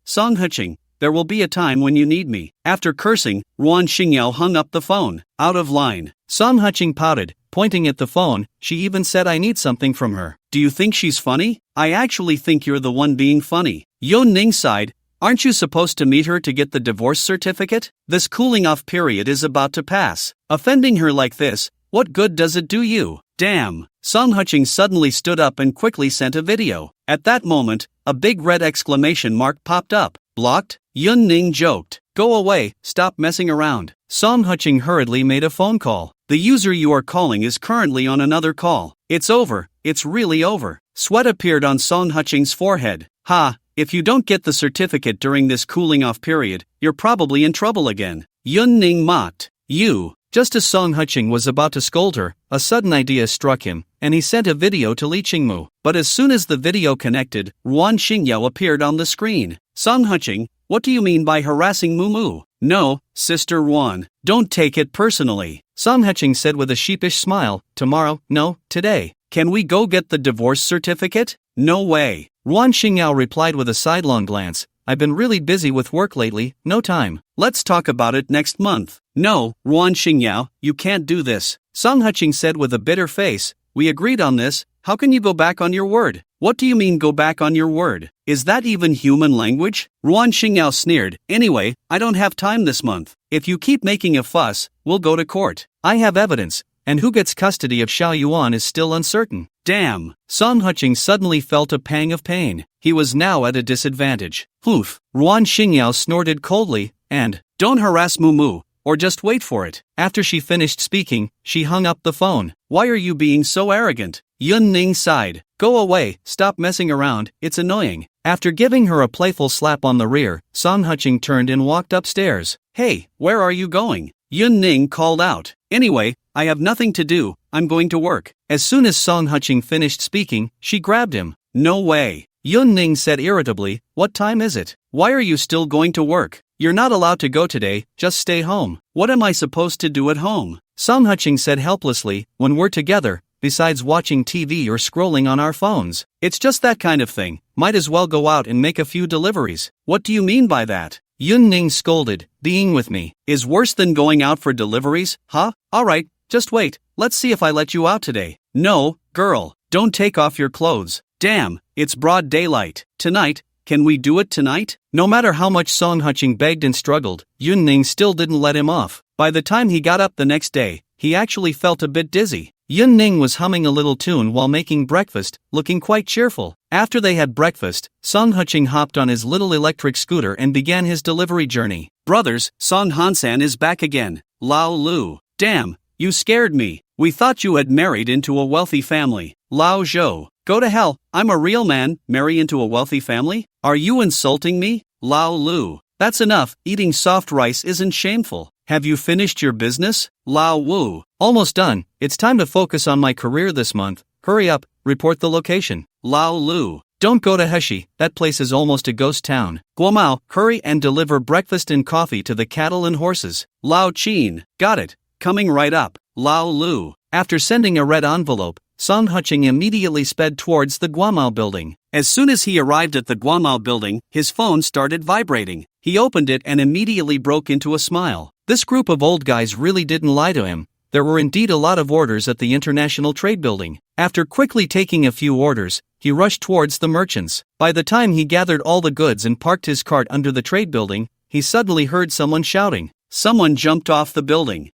Song Huching. There will be a time when you need me. After cursing, Ruan Xingyo hung up the phone. Out of line. Song Huching pouted, pointing at the phone. She even said I need something from her. Do you think she's funny? I actually think you're the one being funny. Yun Ning sighed. Aren't you supposed to meet her to get the divorce certificate? This cooling off period is about to pass. Offending her like this, what good does it do you? Damn. Song Huching suddenly stood up and quickly sent a video. At that moment, a big red exclamation mark popped up. Blocked? Yun Ning joked. Go away, stop messing around. Song Qing hurriedly made a phone call. The user you are calling is currently on another call. It's over, it's really over. Sweat appeared on Song Qing's forehead. Ha, if you don't get the certificate during this cooling off period, you're probably in trouble again. Yun Ning mocked. You. Just as Song Qing was about to scold her, a sudden idea struck him, and he sent a video to Li Qingmu. But as soon as the video connected, Ruan Xingyao appeared on the screen. Song Qing, what do you mean by harassing Mumu? No, Sister Ruan, don't take it personally. Song Qing said with a sheepish smile, tomorrow, no, today. Can we go get the divorce certificate? No way. Ruan Xingyao replied with a sidelong glance, I've been really busy with work lately, no time. Let's talk about it next month. No, Ruan Xingyao, you can't do this. Song Qing said with a bitter face, we agreed on this, how can you go back on your word? What do you mean go back on your word? Is that even human language? Ruan Xingyao sneered, anyway, I don't have time this month. If you keep making a fuss, we'll go to court. I have evidence, and who gets custody of Xiao Yuan is still uncertain. Damn! Song Qing suddenly felt a pang of pain. He was now at a disadvantage. Oof! Ruan Xingyao snorted coldly, and, don't harass Mumu, or just wait for it. After she finished speaking, she hung up the phone. Why are you being so arrogant? Yun Ning sighed. Go away, stop messing around, it's annoying. After giving her a playful slap on the rear, Song Qing turned and walked upstairs. Hey, where are you going? Yun Ning called out. Anyway, I have nothing to do, I'm going to work. As soon as Song Qing finished speaking, she grabbed him. No way. Yun Ning said irritably, what time is it? Why are you still going to work? You're not allowed to go today, just stay home. What am I supposed to do at home? Song Qing said helplessly, when we're together, besides watching TV or scrolling on our phones. It's just that kind of thing, might as well go out and make a few deliveries. What do you mean by that? Yun Ning scolded, being with me is worse than going out for deliveries, huh? Alright, just wait, let's see if I let you out today. No, girl, don't take off your clothes. Damn, it's broad daylight. Tonight, can we do it tonight? No matter how much Song Qing begged and struggled, Yun Ning still didn't let him off. By the time he got up the next day, he actually felt a bit dizzy. Yun Ning was humming a little tune while making breakfast, looking quite cheerful. After they had breakfast, Song Qing hopped on his little electric scooter and began his delivery journey. Brothers, Song Hansan is back again. Lao Lu. Damn, you scared me. We thought you had married into a wealthy family. Lao Zhou. Go to hell, I'm a real man, marry into a wealthy family? Are you insulting me? Lao Lu. That's enough, eating soft rice isn't shameful. Have you finished your business? Lao Wu. Almost done, it's time to focus on my career this month. Hurry up, report the location. Lao Lu. Don't go to Heshi, that place is almost a ghost town. Guomao, hurry and deliver breakfast and coffee to the cattle and horses. Lao Qin. Got it, coming right up. Lao Lu. After sending a red envelope, Song Qing immediately sped towards the Guomao building. As soon as he arrived at the Guomao building, his phone started vibrating. He opened it and immediately broke into a smile. This group of old guys really didn't lie to him. There were indeed a lot of orders at the International Trade Building. After quickly taking a few orders, he rushed towards the merchants. By the time he gathered all the goods and parked his cart under the trade building, he suddenly heard someone shouting. Someone jumped off the building.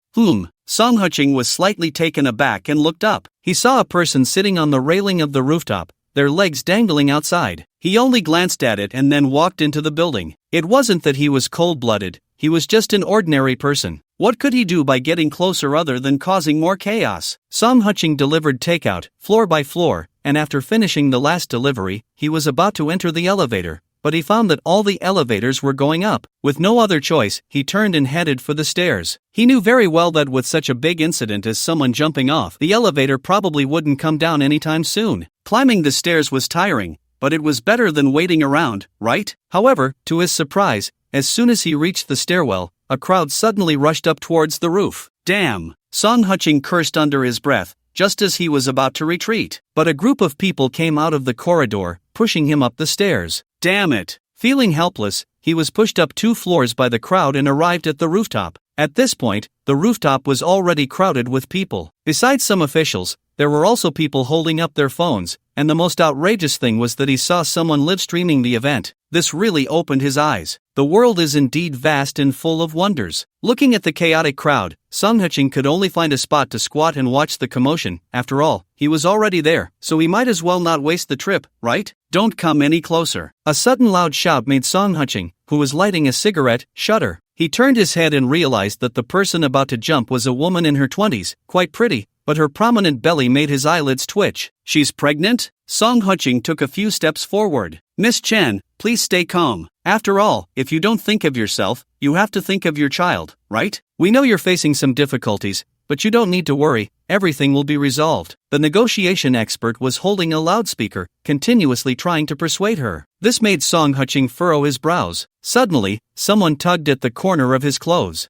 Song Qing was slightly taken aback and looked up. He saw a person sitting on the railing of the rooftop, their legs dangling outside. He only glanced at it and then walked into the building. It wasn't that he was cold-blooded, he was just an ordinary person. What could he do by getting closer other than causing more chaos? Song Qing delivered takeout, floor by floor, and after finishing the last delivery, he was about to enter the elevator. But he found that all the elevators were going up. With no other choice, he turned and headed for the stairs. He knew very well that with such a big incident as someone jumping off, the elevator probably wouldn't come down anytime soon. Climbing the stairs was tiring, but it was better than waiting around, right? However, to his surprise, as soon as he reached the stairwell, a crowd suddenly rushed up towards the roof. Damn! Song Qing cursed under his breath, just as he was about to retreat. But a group of people came out of the corridor, pushing him up the stairs. Damn it! Feeling helpless, he was pushed up 2 floors by the crowd and arrived at the rooftop. At this point, the rooftop was already crowded with people. Besides some officials, there were also people holding up their phones, and the most outrageous thing was that he saw someone live streaming the event. This really opened his eyes. The world is indeed vast and full of wonders. Looking at the chaotic crowd, Song Qing could only find a spot to squat and watch the commotion. After all, he was already there, so he might as well not waste the trip, right? Don't come any closer. A sudden loud shout made Song Qing, who was lighting a cigarette, shudder. He turned his head and realized that the person about to jump was a woman in her 20s, quite pretty, but her prominent belly made his eyelids twitch. She's pregnant? Song Qing took a few steps forward. Miss Chen, please stay calm. After all, if you don't think of yourself, you have to think of your child, right? We know you're facing some difficulties, but you don't need to worry, everything will be resolved. The negotiation expert was holding a loudspeaker, continuously trying to persuade her. This made Song Qing furrow his brows. Suddenly, someone tugged at the corner of his clothes.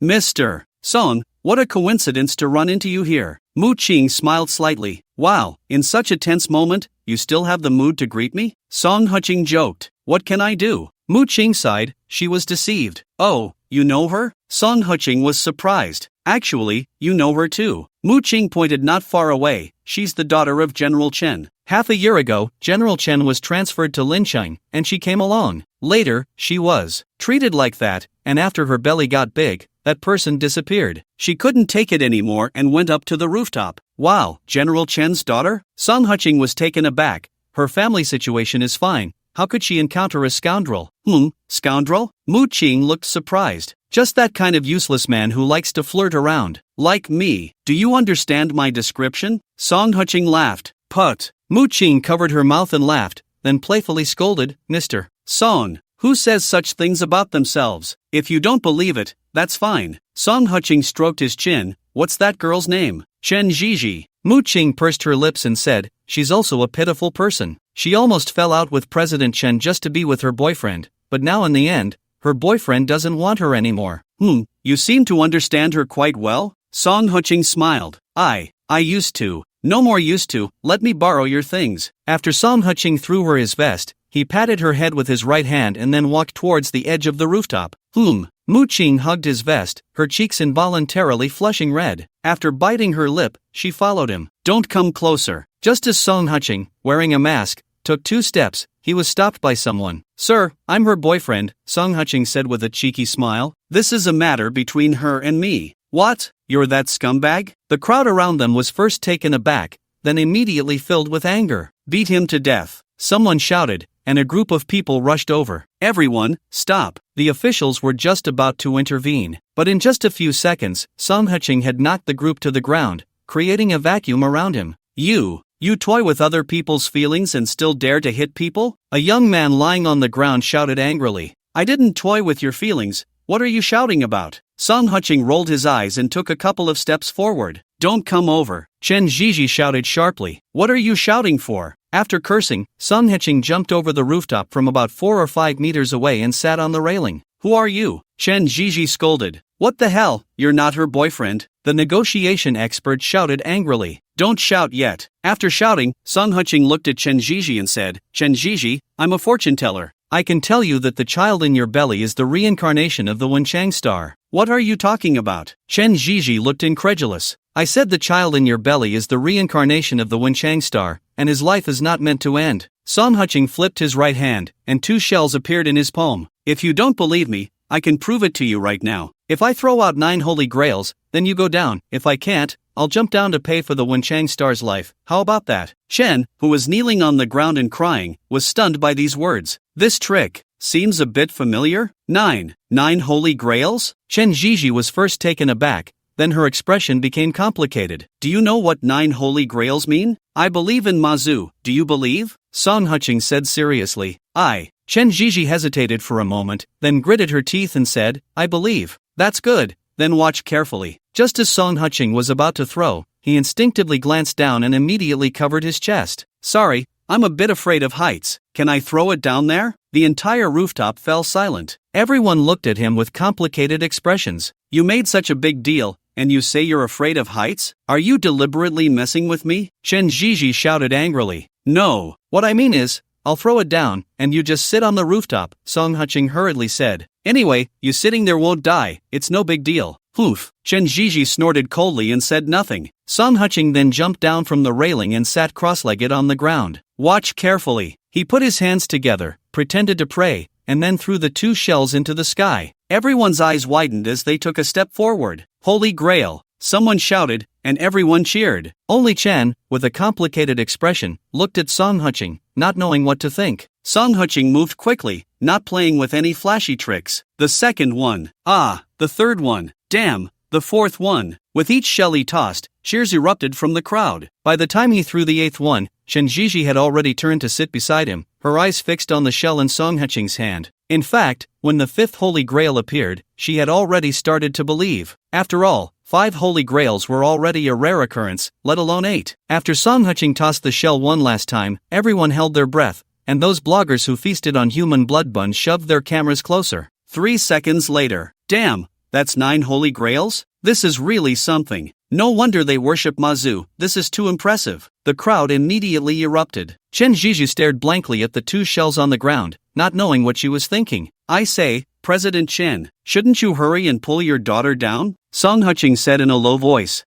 Mr. Song, what a coincidence to run into you here. Mu Qing smiled slightly. Wow, in such a tense moment, you still have the mood to greet me? Song Qing joked. What can I do? Mu Qing sighed, she was deceived. Oh, you know her? Song Qing was surprised. Actually, you know her too. Mu Qing pointed not far away. She's the daughter of General Chen. Half a year ago, General Chen was transferred to Lincheng, and she came along. Later, she was treated like that, and after her belly got big, that person disappeared. She couldn't take it anymore and went up to the rooftop. Wow, General Chen's daughter? Song Qing was taken aback. Her family situation is fine. How could she encounter a scoundrel? Scoundrel? Mu Qing looked surprised. Just that kind of useless man who likes to flirt around. Like me. Do you understand my description? Song Qing laughed. Put. Mu Qing covered her mouth and laughed, then playfully scolded, Mr. Song, who says such things about themselves? If you don't believe it, that's fine. Song Qing stroked his chin. What's that girl's name? Chen Zhizhi. Mu Qing pursed her lips and said, she's also a pitiful person. She almost fell out with President Chen just to be with her boyfriend, but now in the end, her boyfriend doesn't want her anymore. You seem to understand her quite well? Song Qing smiled. I used to. No more used to, let me borrow your things. After Song Qing threw her his vest, he patted her head with his right hand and then walked towards the edge of the rooftop. Mu Qing hugged his vest, her cheeks involuntarily flushing red. After biting her lip, she followed him. Don't come closer. Just as Song Qing, wearing a mask, took 2 steps, he was stopped by someone. Sir, I'm her boyfriend, Song Qing said with a cheeky smile. This is a matter between her and me. What? You're that scumbag? The crowd around them was first taken aback, then immediately filled with anger. Beat him to death. Someone shouted, and a group of people rushed over. Everyone, stop. The officials were just about to intervene, but in just a few seconds, Song Qing had knocked the group to the ground, creating a vacuum around him. You toy with other people's feelings and still dare to hit people? A young man lying on the ground shouted angrily. I didn't toy with your feelings. What are you shouting about? Song Qing rolled his eyes and took a couple of steps forward. Don't come over. Chen Zhizhi shouted sharply. What are you shouting for? After cursing, Song Qing jumped over the rooftop from about 4 or 5 meters away and sat on the railing. Who are you? Chen Zhizhi scolded. What the hell? You're not her boyfriend. The negotiation expert shouted angrily. Don't shout yet. After shouting, Song Qing looked at Chen Zhizhi and said, Chen Zhizhi, I'm a fortune teller. I can tell you that the child in your belly is the reincarnation of the Wenchang star. What are you talking about? Chen Zhizhi looked incredulous. I said the child in your belly is the reincarnation of the Wenchang star, and his life is not meant to end. Song Qing flipped his right hand, and 2 shells appeared in his palm. If you don't believe me, I can prove it to you right now. If I throw out 9 holy grails, then you go down. If I can't, I'll jump down to pay for the Wenchang star's life. How about that? Chen, who was kneeling on the ground and crying, was stunned by these words. This trick seems a bit familiar. 9 holy grails? Chen Zhizhi was first taken aback, then her expression became complicated. Do you know what 9 holy grails mean? I believe in Mazu. Do you believe? Song Qing said seriously. I. Chen Zhizhi hesitated for a moment, then gritted her teeth and said, I believe. That's good. Then watch carefully. Just as Song Qing was about to throw, he instinctively glanced down and immediately covered his chest. Sorry, I'm a bit afraid of heights. Can I throw it down there? The entire rooftop fell silent. Everyone looked at him with complicated expressions. You made such a big deal, and you say you're afraid of heights? Are you deliberately messing with me? Chen Zhizhi shouted angrily. No. What I mean is, I'll throw it down, and you just sit on the rooftop, Song Qing hurriedly said. Anyway, you sitting there won't die, it's no big deal. Poof. Chen Zhizhi snorted coldly and said nothing. Song Qing then jumped down from the railing and sat cross-legged on the ground. Watch carefully. He put his hands together, pretended to pray, and then threw the 2 shells into the sky. Everyone's eyes widened as they took a step forward. Holy Grail. someone shouted, and everyone cheered. Only Chen, with a complicated expression, looked at Song Huching, not knowing what to think. Song Huching moved quickly, not playing with any flashy tricks. The second one. Ah, the third one. Damn, the fourth one. With each shell he tossed, cheers erupted from the crowd. By the time he threw the eighth one, Chen Zhizhi had already turned to sit beside him, her eyes fixed on the shell in Song Huching's hand. In fact, when the fifth Holy Grail appeared, she had already started to believe. After all, 5 Holy Grails were already a rare occurrence, let alone 8. After Song Huching tossed the shell one last time, everyone held their breath, and those bloggers who feasted on human blood buns shoved their cameras closer. 3 seconds later. Damn, that's 9 Holy Grails? This is really something. No wonder they worship Mazu, this is too impressive. The crowd immediately erupted. Chen Zhizhi stared blankly at the 2 shells on the ground, not knowing what she was thinking. I say, President Chen, shouldn't you hurry and pull your daughter down? Song Huching said in a low voice.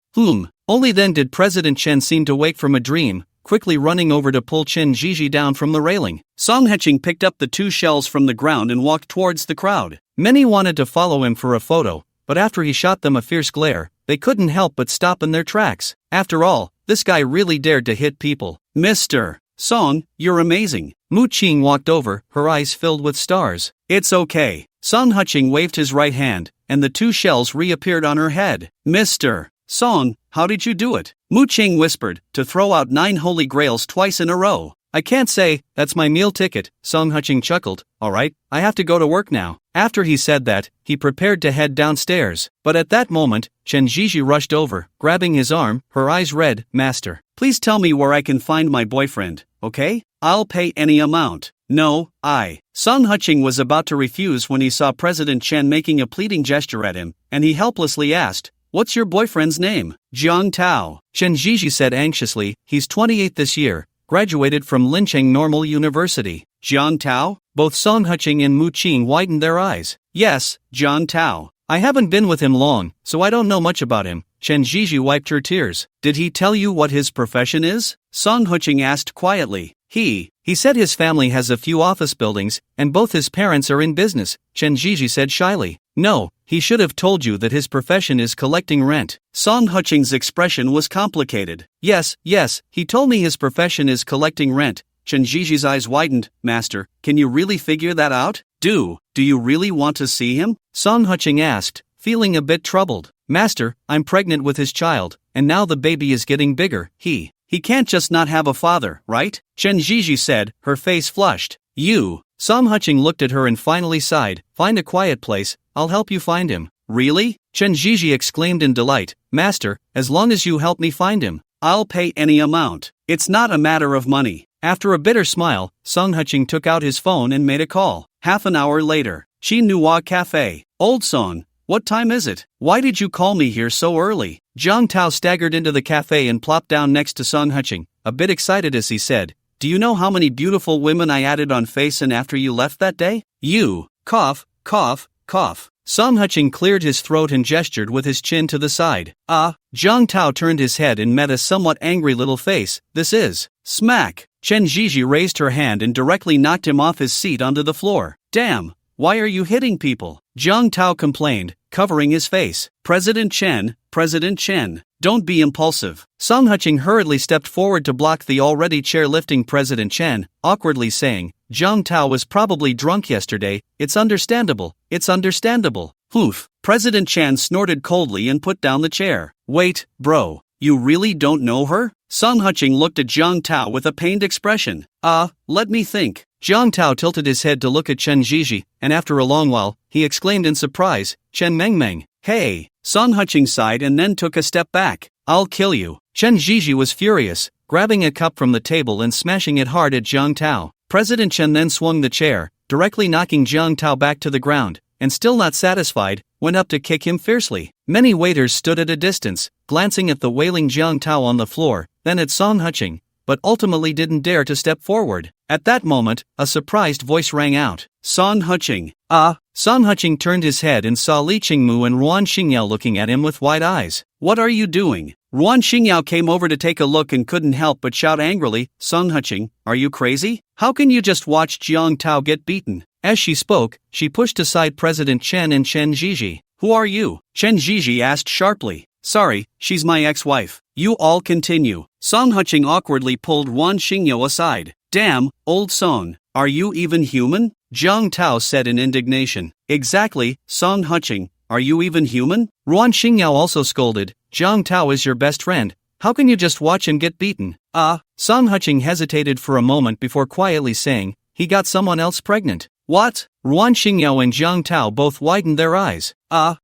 Only then did President Chen seem to wake from a dream, quickly running over to pull Chen Zhizhi down from the railing. Song Huching picked up the 2 shells from the ground and walked towards the crowd. Many wanted to follow him for a photo, but after he shot them a fierce glare, they couldn't help but stop in their tracks. After all, this guy really dared to hit people. Mr. Song, you're amazing. Mu Qing walked over, her eyes filled with stars. It's okay. Song Huching waved his right hand, and the 2 shells reappeared on her head. Mr. Song, how did you do it? Mu Qing whispered, to throw out 9 Holy Grails twice in a row. I can't say, that's my meal ticket, Song Huching chuckled. Alright, I have to go to work now. After he said that, he prepared to head downstairs. But at that moment, Chen Zhizhi rushed over, grabbing his arm, her eyes red. Master, please tell me where I can find my boyfriend, okay? I'll pay any amount. No, Song Huching was about to refuse when he saw President Chen making a pleading gesture at him, and he helplessly asked, what's your boyfriend's name? Jiang Tao. Chen Zhizhi said anxiously, he's 28 this year, graduated from Lincheng Normal University. Jiang Tao? Both Song Huching and Mu Qing widened their eyes. Yes, Jiang Tao. I haven't been with him long, so I don't know much about him. Chen Zhizhi wiped her tears. Did he tell you what his profession is? Song Huching asked quietly. He said his family has a few office buildings, and both his parents are in business, Chen Zhizhi said shyly. No, he should have told you that his profession is collecting rent. Song Huching's expression was complicated. Yes, he told me his profession is collecting rent. Chen Zhiji's eyes widened. Master, can you really figure that out? Do you really want to see him? Song Huching asked, feeling a bit troubled. Master, I'm pregnant with his child, and now the baby is getting bigger. He can't just not have a father, right? Chen Zhiji said, her face flushed. Song Huching looked at her and finally sighed. Find a quiet place, I'll help you find him. Really? Chen Zhiji exclaimed in delight. Master, as long as you help me find him, I'll pay any amount. It's not a matter of money. After a bitter smile, Song Huching took out his phone and made a call. Half an hour later, Xinhua Cafe. Old Song, what time is it? Why did you call me here so early? Jiang Tao staggered into the cafe and plopped down next to Song Huching, a bit excited as he said, do you know how many beautiful women I added on Face and after you left that day? Cough. Song Huching cleared his throat and gestured with his chin to the side. Jiang Tao turned his head and met a somewhat angry little face. This is smack. Chen Zhiji raised her hand and directly knocked him off his seat onto the floor. Damn, why are you hitting people? Jiang Tao complained, covering his face. President Chen, don't be impulsive. Song Huching hurriedly stepped forward to block the already chair-lifting President Chen, awkwardly saying, Jiang Tao was probably drunk yesterday, it's understandable. Oof. President Chen snorted coldly and put down the chair. Wait, bro, you really don't know her? Song Huching looked at Jiang Tao with a pained expression. Let me think. Jiang Tao tilted his head to look at Chen Zhiji, and after a long while, he exclaimed in surprise, Chen Mengmeng. Hey. Song Huching sighed and then took a step back. I'll kill you. Chen Zhiji was furious, grabbing a cup from the table and smashing it hard at Jiang Tao. President Chen then swung the chair, directly knocking Jiang Tao back to the ground, and still not satisfied, went up to kick him fiercely. Many waiters stood at a distance, glancing at the wailing Jiang Tao on the floor, then at Song Huching, but ultimately didn't dare to step forward. At that moment, a surprised voice rang out. Song Huching. Song Huching turned his head and saw Li Qingmu and Ruan Xingyao looking at him with wide eyes. What are you doing? Ruan Xingyao came over to take a look and couldn't help but shout angrily, Song Huching, are you crazy? How can you just watch Jiang Tao get beaten? As she spoke, she pushed aside President Chen and Chen Zhiji. Who are you? Chen Zhiji asked sharply. Sorry, she's my ex-wife. You all continue. Song Huching awkwardly pulled Wan Xingyo aside. Damn, old Song, are you even human? Zhang Tao said in indignation. Exactly, Song Huching, are you even human? Ruan Xingyao also scolded. Zhang Tao is your best friend. How can you just watch him get beaten? Song Huching hesitated for a moment before quietly saying, he got someone else pregnant. What? Ruan Xingyao and Zhang Tao both widened their eyes.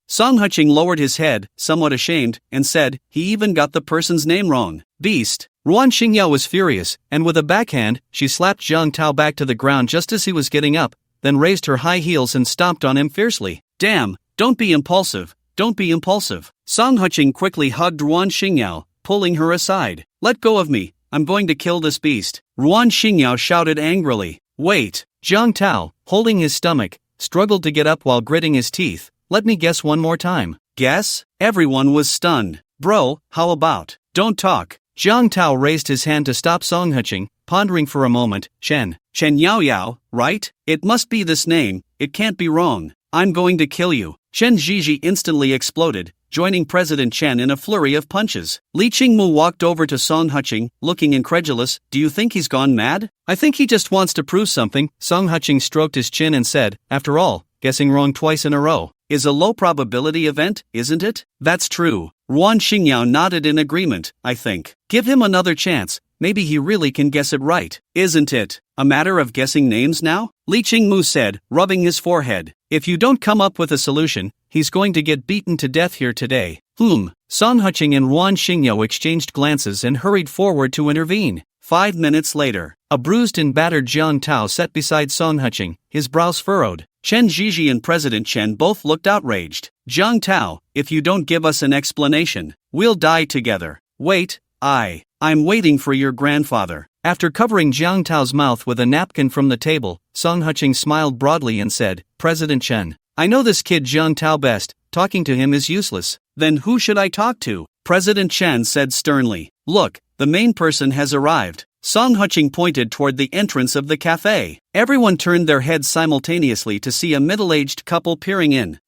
Song Huching lowered his head, somewhat ashamed, and said, he even got the person's name wrong. Beast. Ruan Xingyao was furious, and with a backhand, she slapped Zhang Tao back to the ground just as he was getting up, then raised her high heels and stomped on him fiercely. Damn, don't be impulsive, don't be impulsive. Song Huching quickly hugged Ruan Xingyao, pulling her aside. Let go of me, I'm going to kill this beast. Ruan Xingyao shouted angrily. Wait. Zhang Tao, holding his stomach, struggled to get up while gritting his teeth. Let me guess one more time. Guess? Everyone was stunned. Bro, how about? Don't talk. Zhang Tao raised his hand to stop Song Huching, pondering for a moment. Chen Yao Yao, right? It must be this name, it can't be wrong. I'm going to kill you. Chen Zhiji instantly exploded, joining President Chen in a flurry of punches. Li Qingmu walked over to Song Huching, looking incredulous. Do you think he's gone mad? I think he just wants to prove something. Song Huching stroked his chin and said, after all, guessing wrong twice in a row is a low probability event, isn't it? That's true. Ruan Xingyao nodded in agreement, I think. Give him another chance, maybe he really can guess it right. Isn't it a matter of guessing names now? Li Qingmu said, rubbing his forehead. If you don't come up with a solution, he's going to get beaten to death here today. Song Huching and Ruan Xingyao exchanged glances and hurried forward to intervene. 5 minutes later, a bruised and battered Zhang Tao sat beside Song Huching, his brows furrowed. Chen Zhiji and President Chen both looked outraged. Zhang Tao, if you don't give us an explanation, we'll die together. Wait, I'm waiting for your grandfather. After covering Zhang Tao's mouth with a napkin from the table, Song Huching smiled broadly and said, President Chen, I know this kid Zhang Tao best, talking to him is useless. Then who should I talk to? President Chen said sternly. Look, the main person has arrived. Song Huching pointed toward the entrance of the cafe. Everyone turned their heads simultaneously to see a middle-aged couple peering in.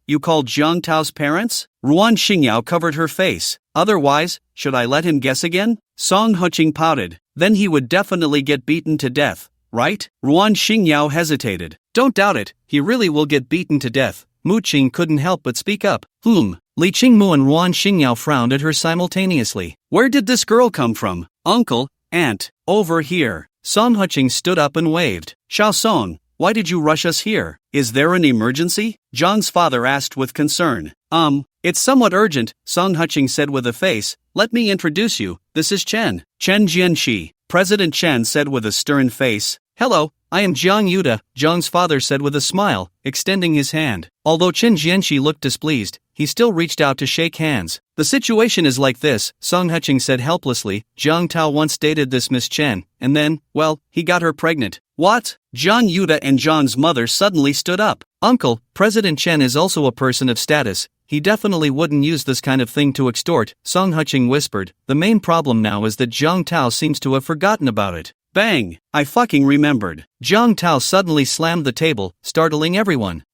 You called Zhang Tao's parents? Ruan Xingyao covered her face. Otherwise, should I let him guess again? Song Huching pouted. Then he would definitely get beaten to death, right? Ruan Xingyao hesitated. Don't doubt it, he really will get beaten to death. Mu Qing couldn't help but speak up. Li Qingmu and Ruan Xingyao frowned at her simultaneously. Where did this girl come from? Uncle, aunt, over here. Song Huching stood up and waved. Xiao Song, why did you rush us here? Is there an emergency? Zhang's father asked with concern. It's somewhat urgent, Song Huching said with a face. Let me introduce you, this is Chen Jianxi. President Chen said with a stern face. Hello, I am Jiang Yuda, Zhang's father said with a smile, extending his hand. Although Chen Jianxi looked displeased, he still reached out to shake hands. The situation is like this, Song Huching said helplessly. Zhang Tao once dated this Miss Chen, and then, well, he got her pregnant. What? Zhang Yuda and Zhang's mother suddenly stood up. Uncle, President Chen is also a person of status. He definitely wouldn't use this kind of thing to extort, Song Huching whispered. The main problem now is that Zhang Tao seems to have forgotten about it. Bang! I fucking remembered. Zhang Tao suddenly slammed the table, startling everyone.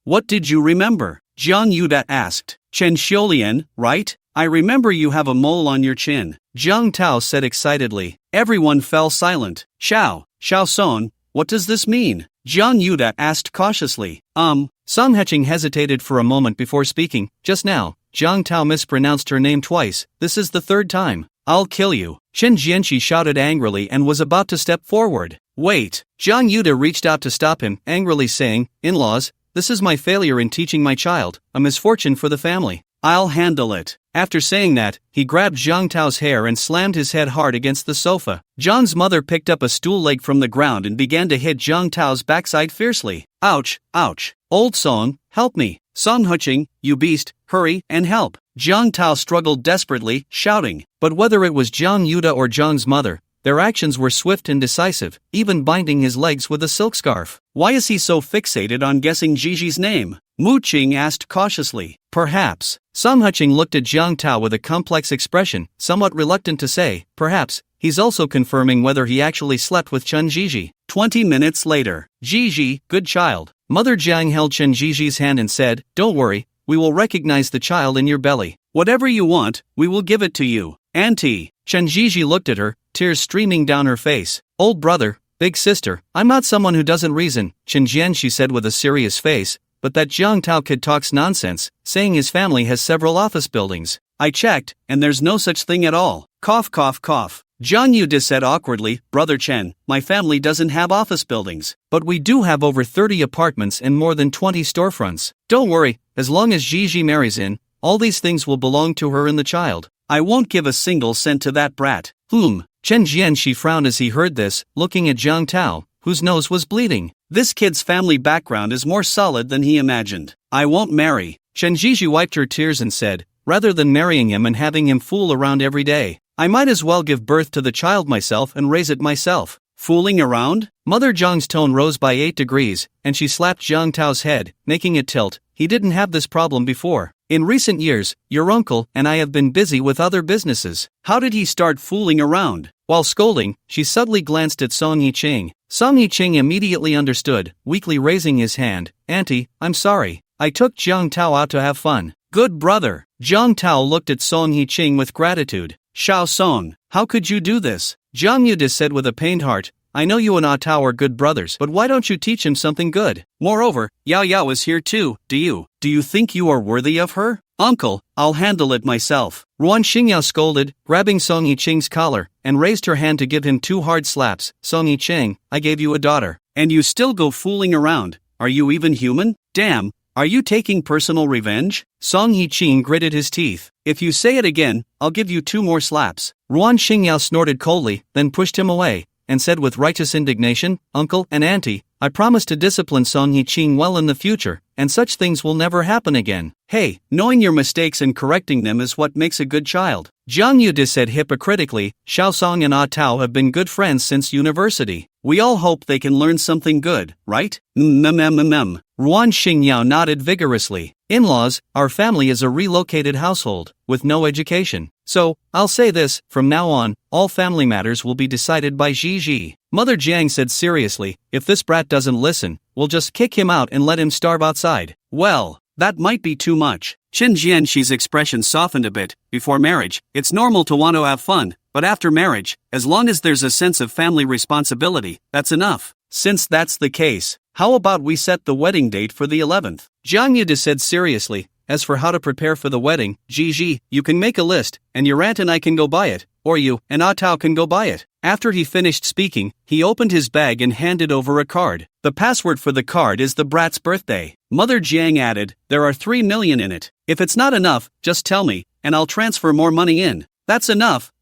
What did you remember? Zhang Yuda asked. Chen Xiulian, right? I remember you have a mole on your chin. Zhang Tao said excitedly. Everyone fell silent. Xiao Song, what does this mean? Zhang Yuda asked cautiously. Song Huching hesitated for a moment before speaking. Just now, Zhang Tao mispronounced her name twice. This is the third time. I'll kill you. Chen Jianxi shouted angrily and was about to step forward. Wait. Zhang Yuda reached out to stop him, angrily saying, In-laws, this is my failure in teaching my child, a misfortune for the family. I'll handle it. After saying that, he grabbed Zhang Tao's hair and slammed his head hard against the sofa. Zhang's mother picked up a stool leg from the ground and began to hit Zhang Tao's backside fiercely. Ouch, ouch. Old Song, help me. Song Huching, you beast, hurry and help. Zhang Tao struggled desperately, shouting. But whether it was Zhang Yuda or Zhang's mother, their actions were swift and decisive, even binding his legs with a silk scarf. Why is he so fixated on guessing Gigi's name? Mu Qing asked cautiously. Perhaps. Song Huching looked at Zhang Tao with a complex expression, somewhat reluctant to say, perhaps, he's also confirming whether he actually slept with Chen Zhiji. 20 minutes later. Zhiji, good child. Mother Jiang held Chen Zhiji's hand and said, Don't worry, we will recognize the child in your belly. Whatever you want, we will give it to you. Auntie. Chen Jiji looked at her, tears streaming down her face. Old brother, big sister, I'm not someone who doesn't reason, Chen Jian, she said with a serious face, but that Jiang Tao kid talks nonsense, saying his family has several office buildings. I checked, and there's no such thing at all. Cough cough cough. Zhang Yude said awkwardly, Brother Chen, my family doesn't have office buildings. But we do have over 30 apartments and more than 20 storefronts. Don't worry, as long as Jiji marries in, all these things will belong to her and the child. I won't give a single cent to that brat. Chen Jian, she frowned as he heard this, looking at Jiang Tao, whose nose was bleeding. This kid's family background is more solid than he imagined. I won't marry. Chen Jiji wiped her tears and said, rather than marrying him and having him fool around every day, I might as well give birth to the child myself and raise it myself. Fooling around? Mother Zhang's tone rose by 8 degrees, and she slapped Jiang Tao's head, making it tilt. He didn't have this problem before. In recent years, your uncle and I have been busy with other businesses. How did he start fooling around? While scolding, she subtly glanced at Song Yiqing. Song Yiqing immediately understood, weakly raising his hand. Auntie, I'm sorry. I took Jiang Tao out to have fun. Good brother. Jiang Tao looked at Song Yiqing with gratitude. Xiao Song, how could you do this? Jiang Yude said with a pained heart, I know you and Ah Tao are good brothers, but why don't you teach him something good? Moreover, Yao Yao is here too. Do you think you are worthy of her? Uncle, I'll handle it myself. Ruan Xingyao scolded, grabbing Song Yiqing's collar, and raised her hand to give him 2 hard slaps. Song Yiqing, I gave you a daughter. And you still go fooling around. Are you even human? Damn, are you taking personal revenge? Song Yiqing gritted his teeth. If you say it again, I'll give you 2 more slaps. Ruan Xingyao snorted coldly, then pushed him away, and said with righteous indignation, Uncle and Auntie, I promise to discipline Song Yiqing well in the future, and such things will never happen again. Hey, knowing your mistakes and correcting them is what makes a good child. Jiang Yude said hypocritically, Xiao Song and Ah Tao have been good friends since university. We all hope they can learn something good, right? Ruan Xingyao nodded vigorously. In-laws, our family is a relocated household, with no education. So, I'll say this, from now on, all family matters will be decided by Jiji. Mother Jiang said seriously, if this brat doesn't listen, we'll just kick him out and let him starve outside. Well, that might be too much. Chen Jianshi's expression softened a bit. Before marriage, it's normal to want to have fun, but after marriage, as long as there's a sense of family responsibility, that's enough. Since that's the case, how about we set the wedding date for the 11th? Jiang Yude said seriously, as for how to prepare for the wedding, Jiji, you can make a list, and your aunt and I can go buy it, or you and Ah Tao can go buy it. After he finished speaking, he opened his bag and handed over a card. The password for the card is the brat's birthday. Mother Jiang added, there are 3 million in it. If it's not enough, just tell me, and I'll transfer more money in. That's enough.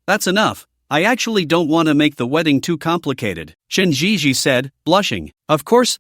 I actually don't want to make the wedding too complicated, Chen Jiji said, blushing. Of course,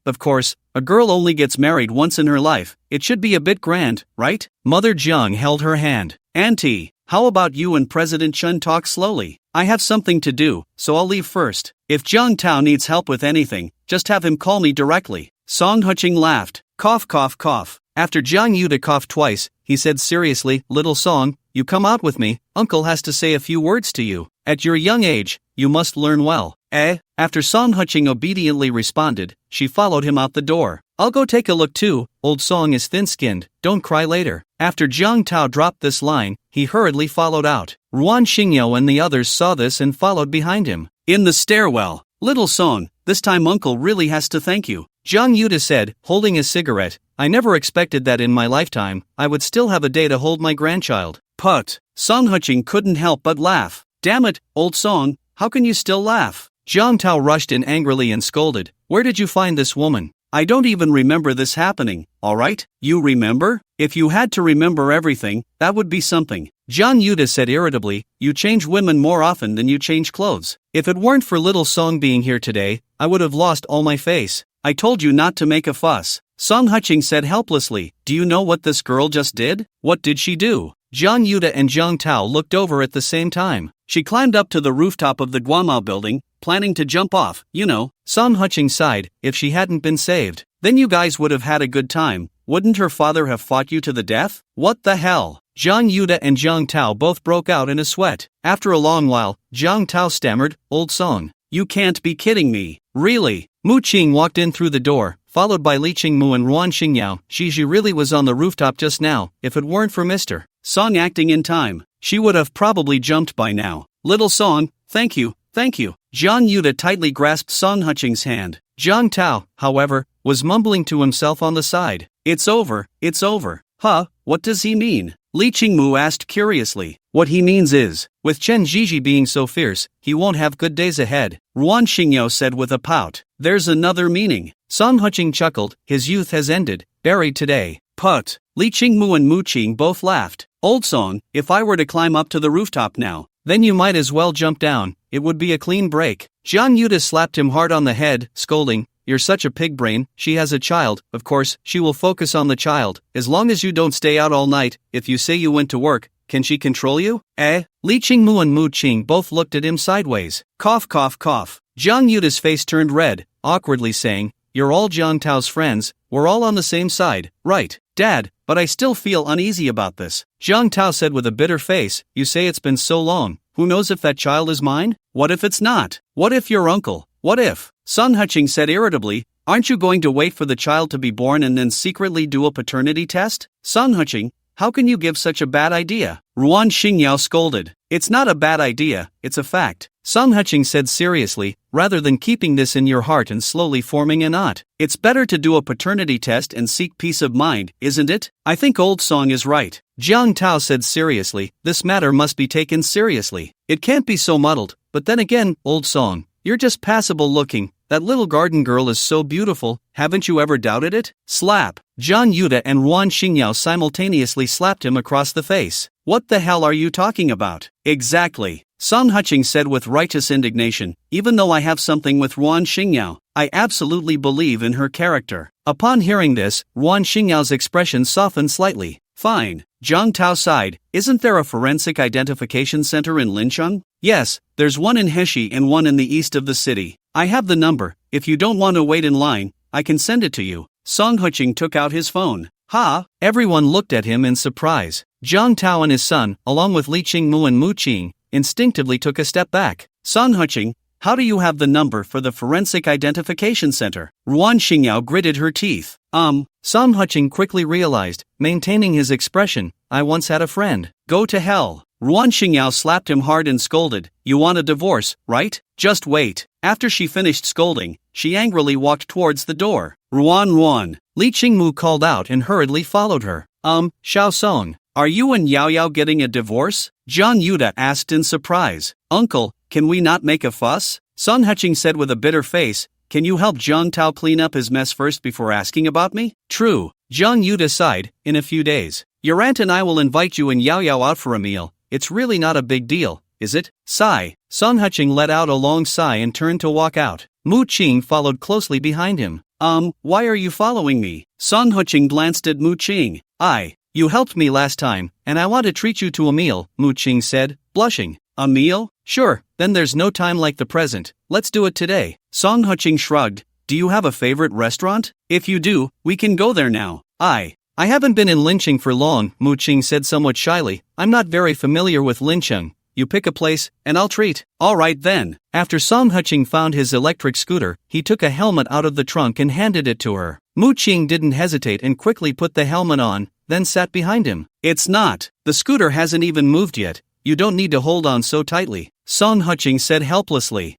a girl only gets married once in her life. It should be a bit grand, right? Mother Jiang held her hand. Auntie, how about you and President Chen talk slowly? I have something to do, so I'll leave first. If Jiang Tao needs help with anything, just have him call me directly. Song Huqing laughed. Cough cough cough. After Jiang Yude coughed twice, he said seriously, Little Song, you come out with me, Uncle has to say a few words to you. At your young age, you must learn well. After Song Huqing obediently responded, she followed him out the door. I'll go take a look too, old Song is thin-skinned, don't cry later. After Jiang Tao dropped this line, he hurriedly followed out. Ruan Xingyao and the others saw this and followed behind him. In the stairwell, Little Song, this time Uncle really has to thank you. Jiang Yude said, holding a cigarette, I never expected that in my lifetime, I would still have a day to hold my grandchild. Put. Song Huqing couldn't help but laugh. Damn it, old Song, how can you still laugh? Jiang Tao rushed in angrily and scolded, where did you find this woman? I don't even remember this happening, alright? You remember? If you had to remember everything, that would be something. Jiang Yude said irritably, you change women more often than you change clothes. If it weren't for Little Song being here today, I would have lost all my face. I told you not to make a fuss. Song Huqing said helplessly, do you know what this girl just did? What did she do? Jiang Yude and Jiang Tao looked over at the same time. She climbed up to the rooftop of the Guamao building, planning to jump off, you know. Song Huqing sighed, if she hadn't been saved. Then you guys would have had a good time. Wouldn't her father have fought you to the death? What the hell? Jiang Yude and Jiang Tao both broke out in a sweat. After a long while, Jiang Tao stammered, old Song. You can't be kidding me. Really? Mu Qing walked in through the door, followed by Li Qingmu and Ruan Xingyao. Jiji really was on the rooftop just now. If it weren't for Mr. Song acting in time. She would have probably jumped by now. Little Song, thank you, thank you. Jiang Yuta tightly grasped Song Huching's hand. Jiang Tao, however, was mumbling to himself on the side. It's over, it's over. Huh, what does he mean? Li Qingmu asked curiously. What he means is, with Chen Jiji being so fierce, he won't have good days ahead, Ruan Xingyao said with a pout. There's another meaning. Song Huching chuckled, his youth has ended, buried today. Put. Li Qingmu and Mu Qing both laughed. Old Song, if I were to climb up to the rooftop now, then you might as well jump down, it would be a clean break. Jiang Yuta slapped him hard on the head, scolding, you're such a pig brain, she has a child, of course, she will focus on the child, as long as you don't stay out all night, if you say you went to work, can she control you? Eh? Li Qingmu and Mu Qing both looked at him sideways. Cough cough cough. Jiang Yuta's face turned red, awkwardly saying, you're all Jiang Tao's friends, we're all on the same side, right, Dad, but I still feel uneasy about this. Jiang Tao said with a bitter face, you say it's been so long, who knows if that child is mine? What if it's not? What if your uncle? What if? Sun Huching said irritably, aren't you going to wait for the child to be born and then secretly do a paternity test? Sun Huching, how can you give such a bad idea? Ruan Xingyao scolded. It's not a bad idea, it's a fact. Sun Huching said seriously, rather than keeping this in your heart and slowly forming a knot. It's better to do a paternity test and seek peace of mind, isn't it? I think Old Song is right. Jiang Tao said seriously, this matter must be taken seriously. It can't be so muddled, but then again, Old Song, you're just passable looking. That little garden girl is so beautiful, haven't you ever doubted it? Slap. Jiang Yuta and Ruan Xingyao simultaneously slapped him across the face. What the hell are you talking about? Exactly. Song Huching said with righteous indignation, even though I have something with Ruan Xingyao, I absolutely believe in her character. Upon hearing this, Ruan Xingyao's expression softened slightly. Fine. Jiang Tao sighed, isn't there a forensic identification center in Lincheng? Yes, there's one in Heshi and one in the east of the city. I have the number, if you don't want to wait in line, I can send it to you. Song Huching took out his phone. Ha! Everyone looked at him in surprise. Jiang Tao and his son, along with Li Qingmu and Mu Qing, instinctively took a step back. Song Huching, how do you have the number for the forensic identification center? Ruan Xingyao gritted her teeth. Song Huching quickly realized, maintaining his expression, I once had a friend. Go to hell. Ruan Xingyao slapped him hard and scolded, you want a divorce, right? Just wait. After she finished scolding, she angrily walked towards the door. Ruan. Li Qingmu called out and hurriedly followed her. Xiao Song, are you and Yao Yao getting a divorce? Jiang Yuta asked in surprise. Uncle, can we not make a fuss? Song Huching said with a bitter face, can you help Jiang Tao clean up his mess first before asking about me? True. Jiang Yuta sighed, in a few days. Your aunt and I will invite you and Yao Yao out for a meal. It's really not a big deal, is it? Sigh. Song Huching let out a long sigh and turned to walk out. Mu Qing followed closely behind him. Why are you following me? Song Huching glanced at Mu Qing. You helped me last time, and I want to treat you to a meal, Mu Qing said, blushing. A meal? Sure, then there's no time like the present. Let's do it today. Song Huching shrugged. Do you have a favorite restaurant? If you do, we can go there now. I haven't been in Lincheng for long, Mu Qing said somewhat shyly. I'm not very familiar with Lincheng. You pick a place, and I'll treat. All right then. After Song Huching found his electric scooter, he took a helmet out of the trunk and handed it to her. Mu Qing didn't hesitate and quickly put the helmet on, then sat behind him. It's not. The scooter hasn't even moved yet. You don't need to hold on so tightly. Song Huching said helplessly.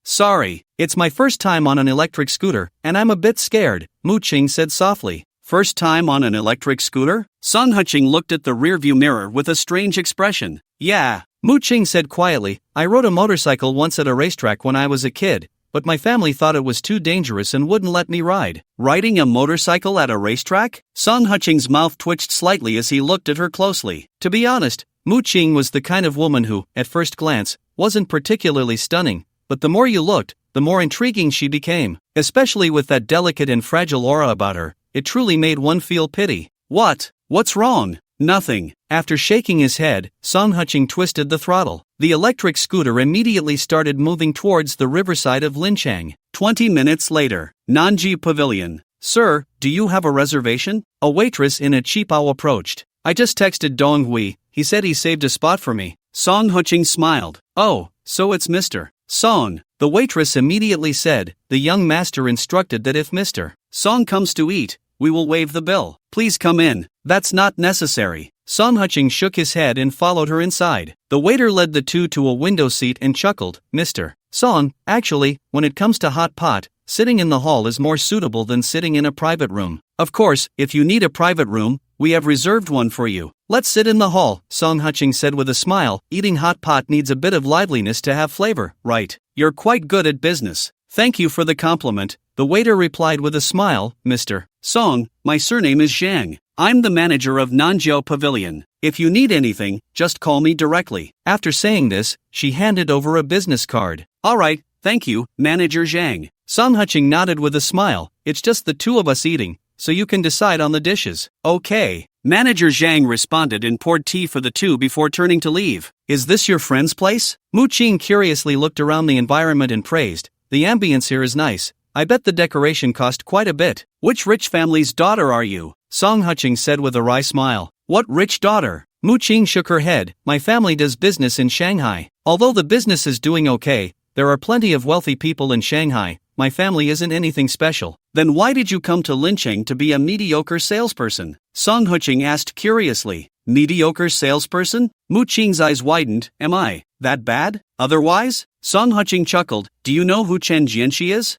Sorry. It's my first time on an electric scooter, and I'm a bit scared, Mu Qing said softly. First time on an electric scooter? Song Huching looked at the rearview mirror with a strange expression. Yeah. Mu Qing said quietly, I rode a motorcycle once at a racetrack when I was a kid, but my family thought it was too dangerous and wouldn't let me ride. Riding a motorcycle at a racetrack? Song Huching's mouth twitched slightly as he looked at her closely. To be honest, Mu Qing was the kind of woman who, at first glance, wasn't particularly stunning, but the more you looked, the more intriguing she became, especially with that delicate and fragile aura about her. It truly made one feel pity. What's wrong? Nothing. After shaking his head, Song Huching twisted the throttle. The electric scooter immediately started moving towards the riverside of Lincheng. 20 minutes later, Nanji Pavilion. Sir, do you have a reservation? A waitress in a cheapao approached. I just texted Dong Hui, he said he saved a spot for me. Song Huching smiled. Oh, so it's Mr. Song. The waitress immediately said, the young master instructed that if Mr. Song comes to eat, we will waive the bill. Please come in. That's not necessary. Song Huching shook his head and followed her inside. The waiter led the two to a window seat and chuckled, Mr. Song, actually, when it comes to hot pot, sitting in the hall is more suitable than sitting in a private room. Of course, if you need a private room, we have reserved one for you. Let's sit in the hall, Song Huching said with a smile. Eating hot pot needs a bit of liveliness to have flavor, right? You're quite good at business. Thank you for the compliment, the waiter replied with a smile. Mr. Song, my surname is Zhang. I'm the manager of Nanjiao Pavilion. If you need anything, just call me directly. After saying this, she handed over a business card. Alright, thank you, Manager Zhang. Song Huching nodded with a smile. It's just the two of us eating, so you can decide on the dishes. Okay. Manager Zhang responded and poured tea for the two before turning to leave. Is this your friend's place? Mu Qing curiously looked around the environment and praised. The ambience here is nice. I bet the decoration cost quite a bit. Which rich family's daughter are you? Song Huching said with a wry smile. What rich daughter? Mu Qing shook her head. My family does business in Shanghai. Although the business is doing okay, there are plenty of wealthy people in Shanghai. My family isn't anything special. Then why did you come to Lincheng to be a mediocre salesperson? Song Huching asked curiously. Mediocre salesperson? Mu Qing's eyes widened. Am I that bad? Otherwise? Song Huching chuckled. Do you know who Chen Jianxi is?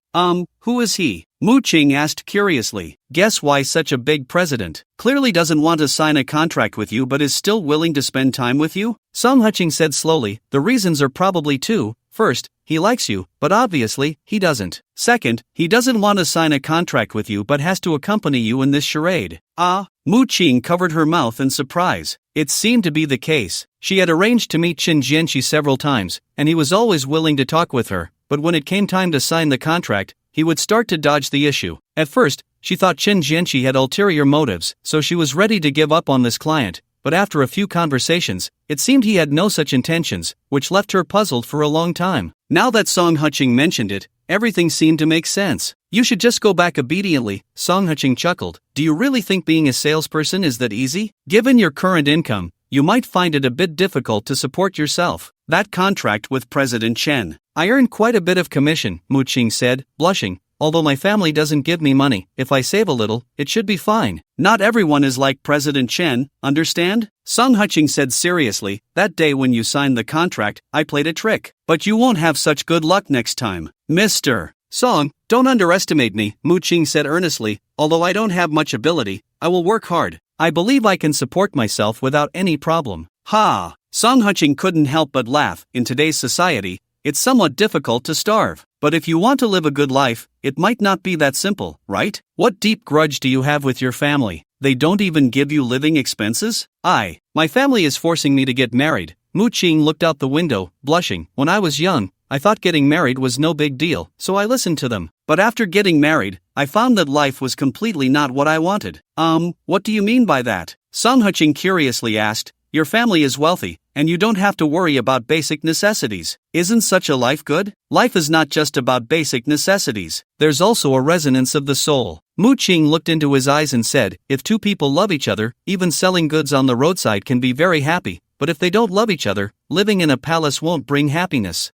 Who is he? Mu Qing asked curiously. Guess why such a big president clearly doesn't want to sign a contract with you but is still willing to spend time with you? Song Huching said slowly. The reasons are probably two. First, he likes you, but obviously, he doesn't. Second, he doesn't want to sign a contract with you but has to accompany you in this charade. Mu Qing covered her mouth in surprise. It seemed to be the case. She had arranged to meet Chen Jianxi several times, and he was always willing to talk with her, but when it came time to sign the contract, he would start to dodge the issue. At first, she thought Chen Jianxi had ulterior motives, so she was ready to give up on this client, but after a few conversations, it seemed he had no such intentions, which left her puzzled for a long time. Now that Song Huching mentioned it, everything seemed to make sense. You should just go back obediently, Song Huching chuckled. Do you really think being a salesperson is that easy? Given your current income, you might find it a bit difficult to support yourself. That contract with President Chen. I earn quite a bit of commission, Mu Qing said, blushing. Although my family doesn't give me money, if I save a little, it should be fine. Not everyone is like President Chen, understand? Song Huching said seriously. That day when you signed the contract, I played a trick. But you won't have such good luck next time. Mr. Song, don't underestimate me, Mu Qing said earnestly. Although I don't have much ability, I will work hard. I believe I can support myself without any problem. Ha! Song Huching couldn't help but laugh. In today's society, it's somewhat difficult to starve. But if you want to live a good life, it might not be that simple, right? What deep grudge do you have with your family? They don't even give you living expenses? My family is forcing me to get married. Mu Qing looked out the window, blushing. When I was young, I thought getting married was no big deal, so I listened to them. But after getting married, I found that life was completely not what I wanted. What do you mean by that? Song Huching curiously asked. Your family is wealthy, and you don't have to worry about basic necessities. Isn't such a life good? Life is not just about basic necessities. There's also a resonance of the soul. Mu Qing looked into his eyes and said, if two people love each other, even selling goods on the roadside can be very happy. But if they don't love each other, living in a palace won't bring happiness.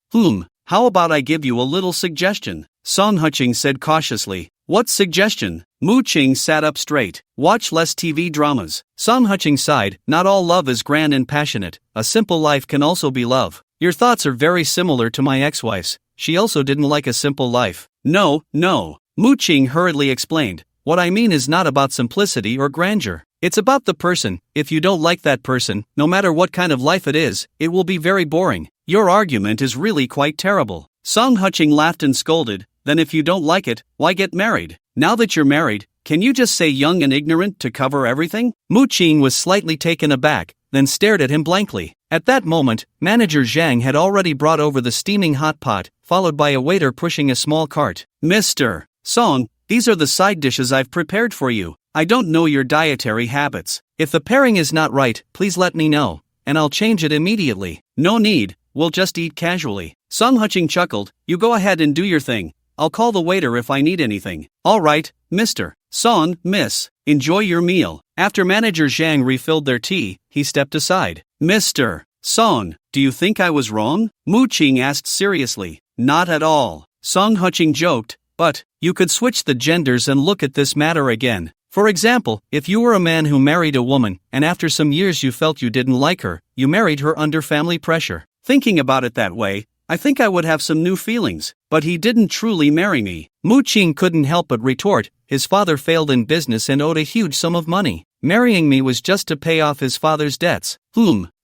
How about I give you a little suggestion? Song Huching said cautiously. What suggestion? Mu Qing sat up straight. Watch less TV dramas. Song Huching sighed. Not all love is grand and passionate. A simple life can also be love. Your thoughts are very similar to my ex-wife's. She also didn't like a simple life. No. Mu Qing hurriedly explained. What I mean is not about simplicity or grandeur. It's about the person. If you don't like that person, no matter what kind of life it is, it will be very boring. Your argument is really quite terrible. Song Huching laughed and scolded. Then if you don't like it, why get married? Now that you're married, can you just say young and ignorant to cover everything? Mu Qing was slightly taken aback, then stared at him blankly. At that moment, Manager Zhang had already brought over the steaming hot pot, followed by a waiter pushing a small cart. Mr. Song, these are the side dishes I've prepared for you. I don't know your dietary habits. If the pairing is not right, please let me know, and I'll change it immediately. No need, we'll just eat casually. Song Huching chuckled. You go ahead and do your thing. I'll call the waiter if I need anything. All right, Mr. Song, Miss. Enjoy your meal. After Manager Zhang refilled their tea, he stepped aside. Mr. Song, do you think I was wrong? Mu Qing asked seriously. Not at all. Song Huching joked. But you could switch the genders and look at this matter again. For example, if you were a man who married a woman, and after some years you felt you didn't like her, you married her under family pressure. Thinking about it that way, I think I would have some new feelings, but he didn't truly marry me. Mu Qing couldn't help but retort, his father failed in business and owed a huge sum of money. Marrying me was just to pay off his father's debts.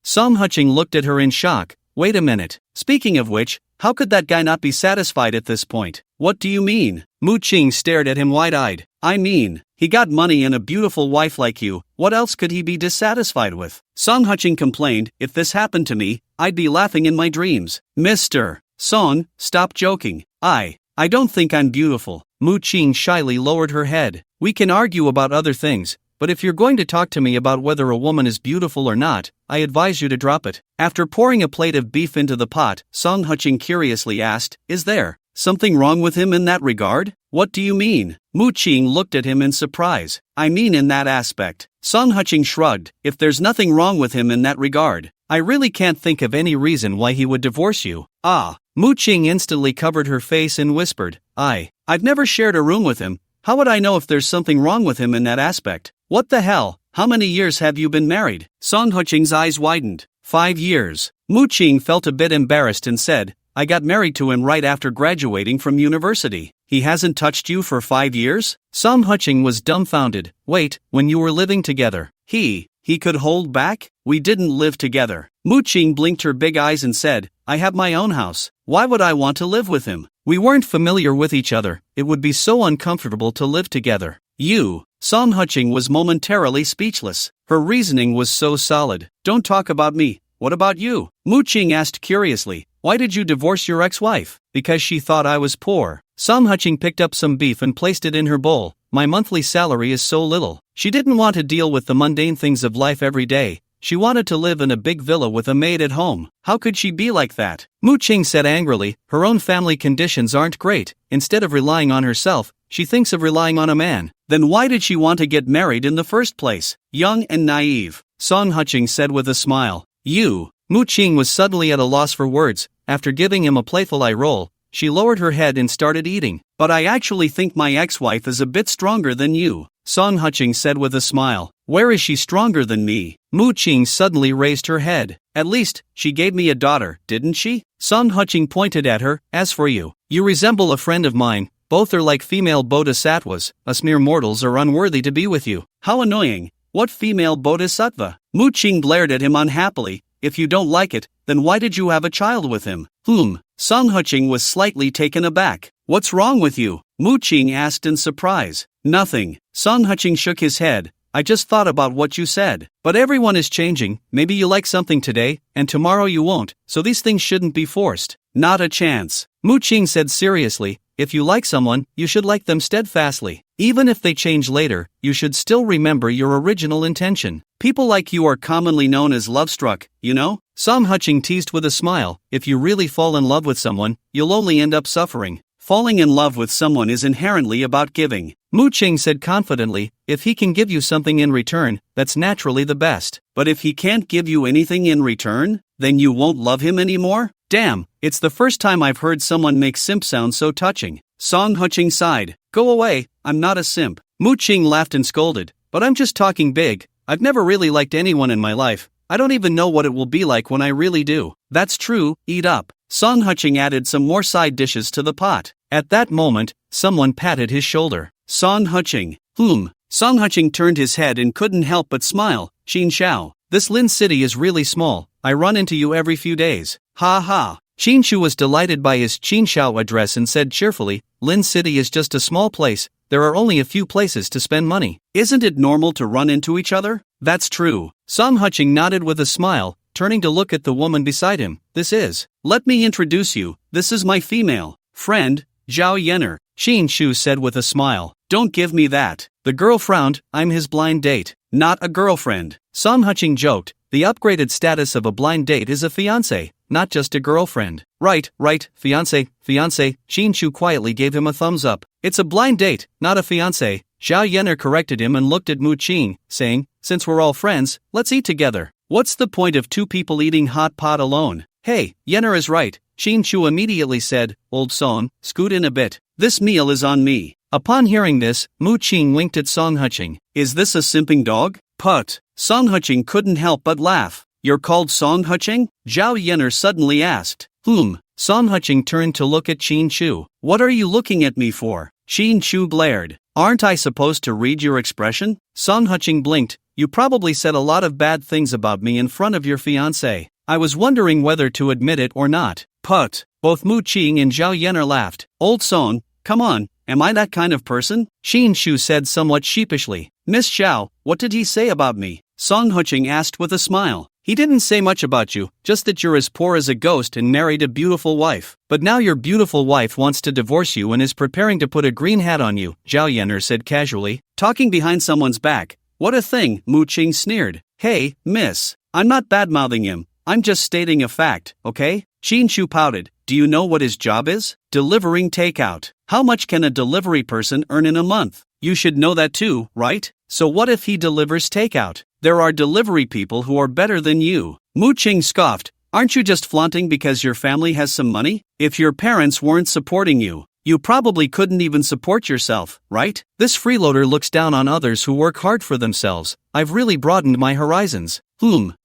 Song Huching looked at her in shock. Wait a minute. Speaking of which, how could that guy not be satisfied at this point? What do you mean? Mu Qing stared at him wide-eyed. I mean, he got money and a beautiful wife like you, what else could he be dissatisfied with? Song Huching complained, if this happened to me, I'd be laughing in my dreams. Mr. Song, stop joking. I don't think I'm beautiful. Mu Qing shyly lowered her head. We can argue about other things, but if you're going to talk to me about whether a woman is beautiful or not, I advise you to drop it. After pouring a plate of beef into the pot, Song Huching curiously asked, is there something wrong with him in that regard? What do you mean? Mu Qing looked at him in surprise. I mean in that aspect. Song Huching shrugged. If there's nothing wrong with him in that regard, I really can't think of any reason why he would divorce you. Mu Qing instantly covered her face and whispered, I've never shared a room with him. How would I know if there's something wrong with him in that aspect? What the hell? How many years have you been married? Song Huching's eyes widened. 5 years. Mu Qing felt a bit embarrassed and said, I got married to him right after graduating from university. He hasn't touched you for 5 years? Song Huching was dumbfounded. Wait, when you were living together, he could hold back? We didn't live together. Mu Qing blinked her big eyes and said, I have my own house. Why would I want to live with him? We weren't familiar with each other. It would be so uncomfortable to live together. Song Huching was momentarily speechless. Her reasoning was so solid. Don't talk about me. What about you? Mu Qing asked curiously. Why did you divorce your ex-wife? Because she thought I was poor. Song Huching picked up some beef and placed it in her bowl. My monthly salary is so little. She didn't want to deal with the mundane things of life every day. She wanted to live in a big villa with a maid at home. How could she be like that? Mu Qing said angrily, her own family conditions aren't great. Instead of relying on herself, she thinks of relying on a man. Then why did she want to get married in the first place? Young and naive. Song Huching said with a smile. Mu Qing was suddenly at a loss for words. After giving him a playful eye roll, she lowered her head and started eating. But I actually think my ex-wife is a bit stronger than you, Song Huching said with a smile. Where is she stronger than me? Mu Qing suddenly raised her head. At least, she gave me a daughter, didn't she? Song Huching pointed at her. As for you, you resemble a friend of mine. Both are like female bodhisattvas. Us mere mortals are unworthy to be with you. How annoying. What female bodhisattva? Mu Qing glared at him unhappily. If you don't like it, then why did you have a child with him? Song Huching was slightly taken aback. What's wrong with you? Mu Qing asked in surprise. Nothing. Song Huching shook his head. I just thought about what you said. But everyone is changing. Maybe you like something today, and tomorrow you won't, so these things shouldn't be forced. Not a chance. Mu Qing said seriously, if you like someone, you should like them steadfastly. Even if they change later, you should still remember your original intention. People like you are commonly known as love-struck, you know? Song Huching teased with a smile. If you really fall in love with someone, you'll only end up suffering. Falling in love with someone is inherently about giving. Mu Qing said confidently, if he can give you something in return, that's naturally the best. But if he can't give you anything in return, then you won't love him anymore? Damn, it's the first time I've heard someone make simp sound so touching. Song Huching sighed. Go away, I'm not a simp. Mu Qing laughed and scolded. But I'm just talking big. I've never really liked anyone in my life. I don't even know what it will be like when I really do. That's true, eat up. Song Huching added some more side dishes to the pot. At that moment, someone patted his shoulder. Song Huching. Song Huching turned his head and couldn't help but smile. Xin Xiao. This Lin City is really small. I run into you every few days. Ha ha. Xin Shu was delighted by his Xin Xiao address and said cheerfully, Lin City is just a small place. There are only a few places to spend money. Isn't it normal to run into each other? That's true. Song Huching nodded with a smile, turning to look at the woman beside him. Let me introduce you. This is my female friend, Zhao Yenner. Xin Shu said with a smile. Don't give me that. The girl frowned. I'm his blind date. Not a girlfriend. Song Huching joked. The upgraded status of a blind date is a fiancé, not just a girlfriend. Right, fiancé. Xin Shu quietly gave him a thumbs up. It's a blind date, not a fiancé. Zhao Yenner corrected him and looked at Mu Qing, saying, since we're all friends, let's eat together. What's the point of two people eating hot pot alone? Hey, Yenner is right. Xin Shu immediately said, Old Song, scoot in a bit. This meal is on me. Upon hearing this, Mu Qing winked at Song Huching. Is this a simping dog? Put. Song Huching couldn't help but laugh. You're called Song Huching? Zhao Yener suddenly asked. Song Huching turned to look at Qin Chu. What are you looking at me for? Qin Chu glared. Aren't I supposed to read your expression? Song Huching blinked. You probably said a lot of bad things about me in front of your fiancé. I was wondering whether to admit it or not. Put. Both Mu Qing and Zhao Yener laughed. Old Song, come on, am I that kind of person? Qin Chu said somewhat sheepishly. Miss Zhao, what did he say about me? Song Huching asked with a smile. He didn't say much about you, just that you're as poor as a ghost and married a beautiful wife. But now your beautiful wife wants to divorce you and is preparing to put a green hat on you, Zhao Yener said casually. Talking behind someone's back. What a thing, Mu Qing sneered. Hey, miss, I'm not bad-mouthing him, I'm just stating a fact, okay? Qin Chu pouted. Do you know what his job is? Delivering takeout. How much can a delivery person earn in a month? You should know that too, right? So what if he delivers takeout? There are delivery people who are better than you. Mu Qing scoffed. Aren't you just flaunting because your family has some money? If your parents weren't supporting you, you probably couldn't even support yourself, right? This freeloader looks down on others who work hard for themselves. I've really broadened my horizons.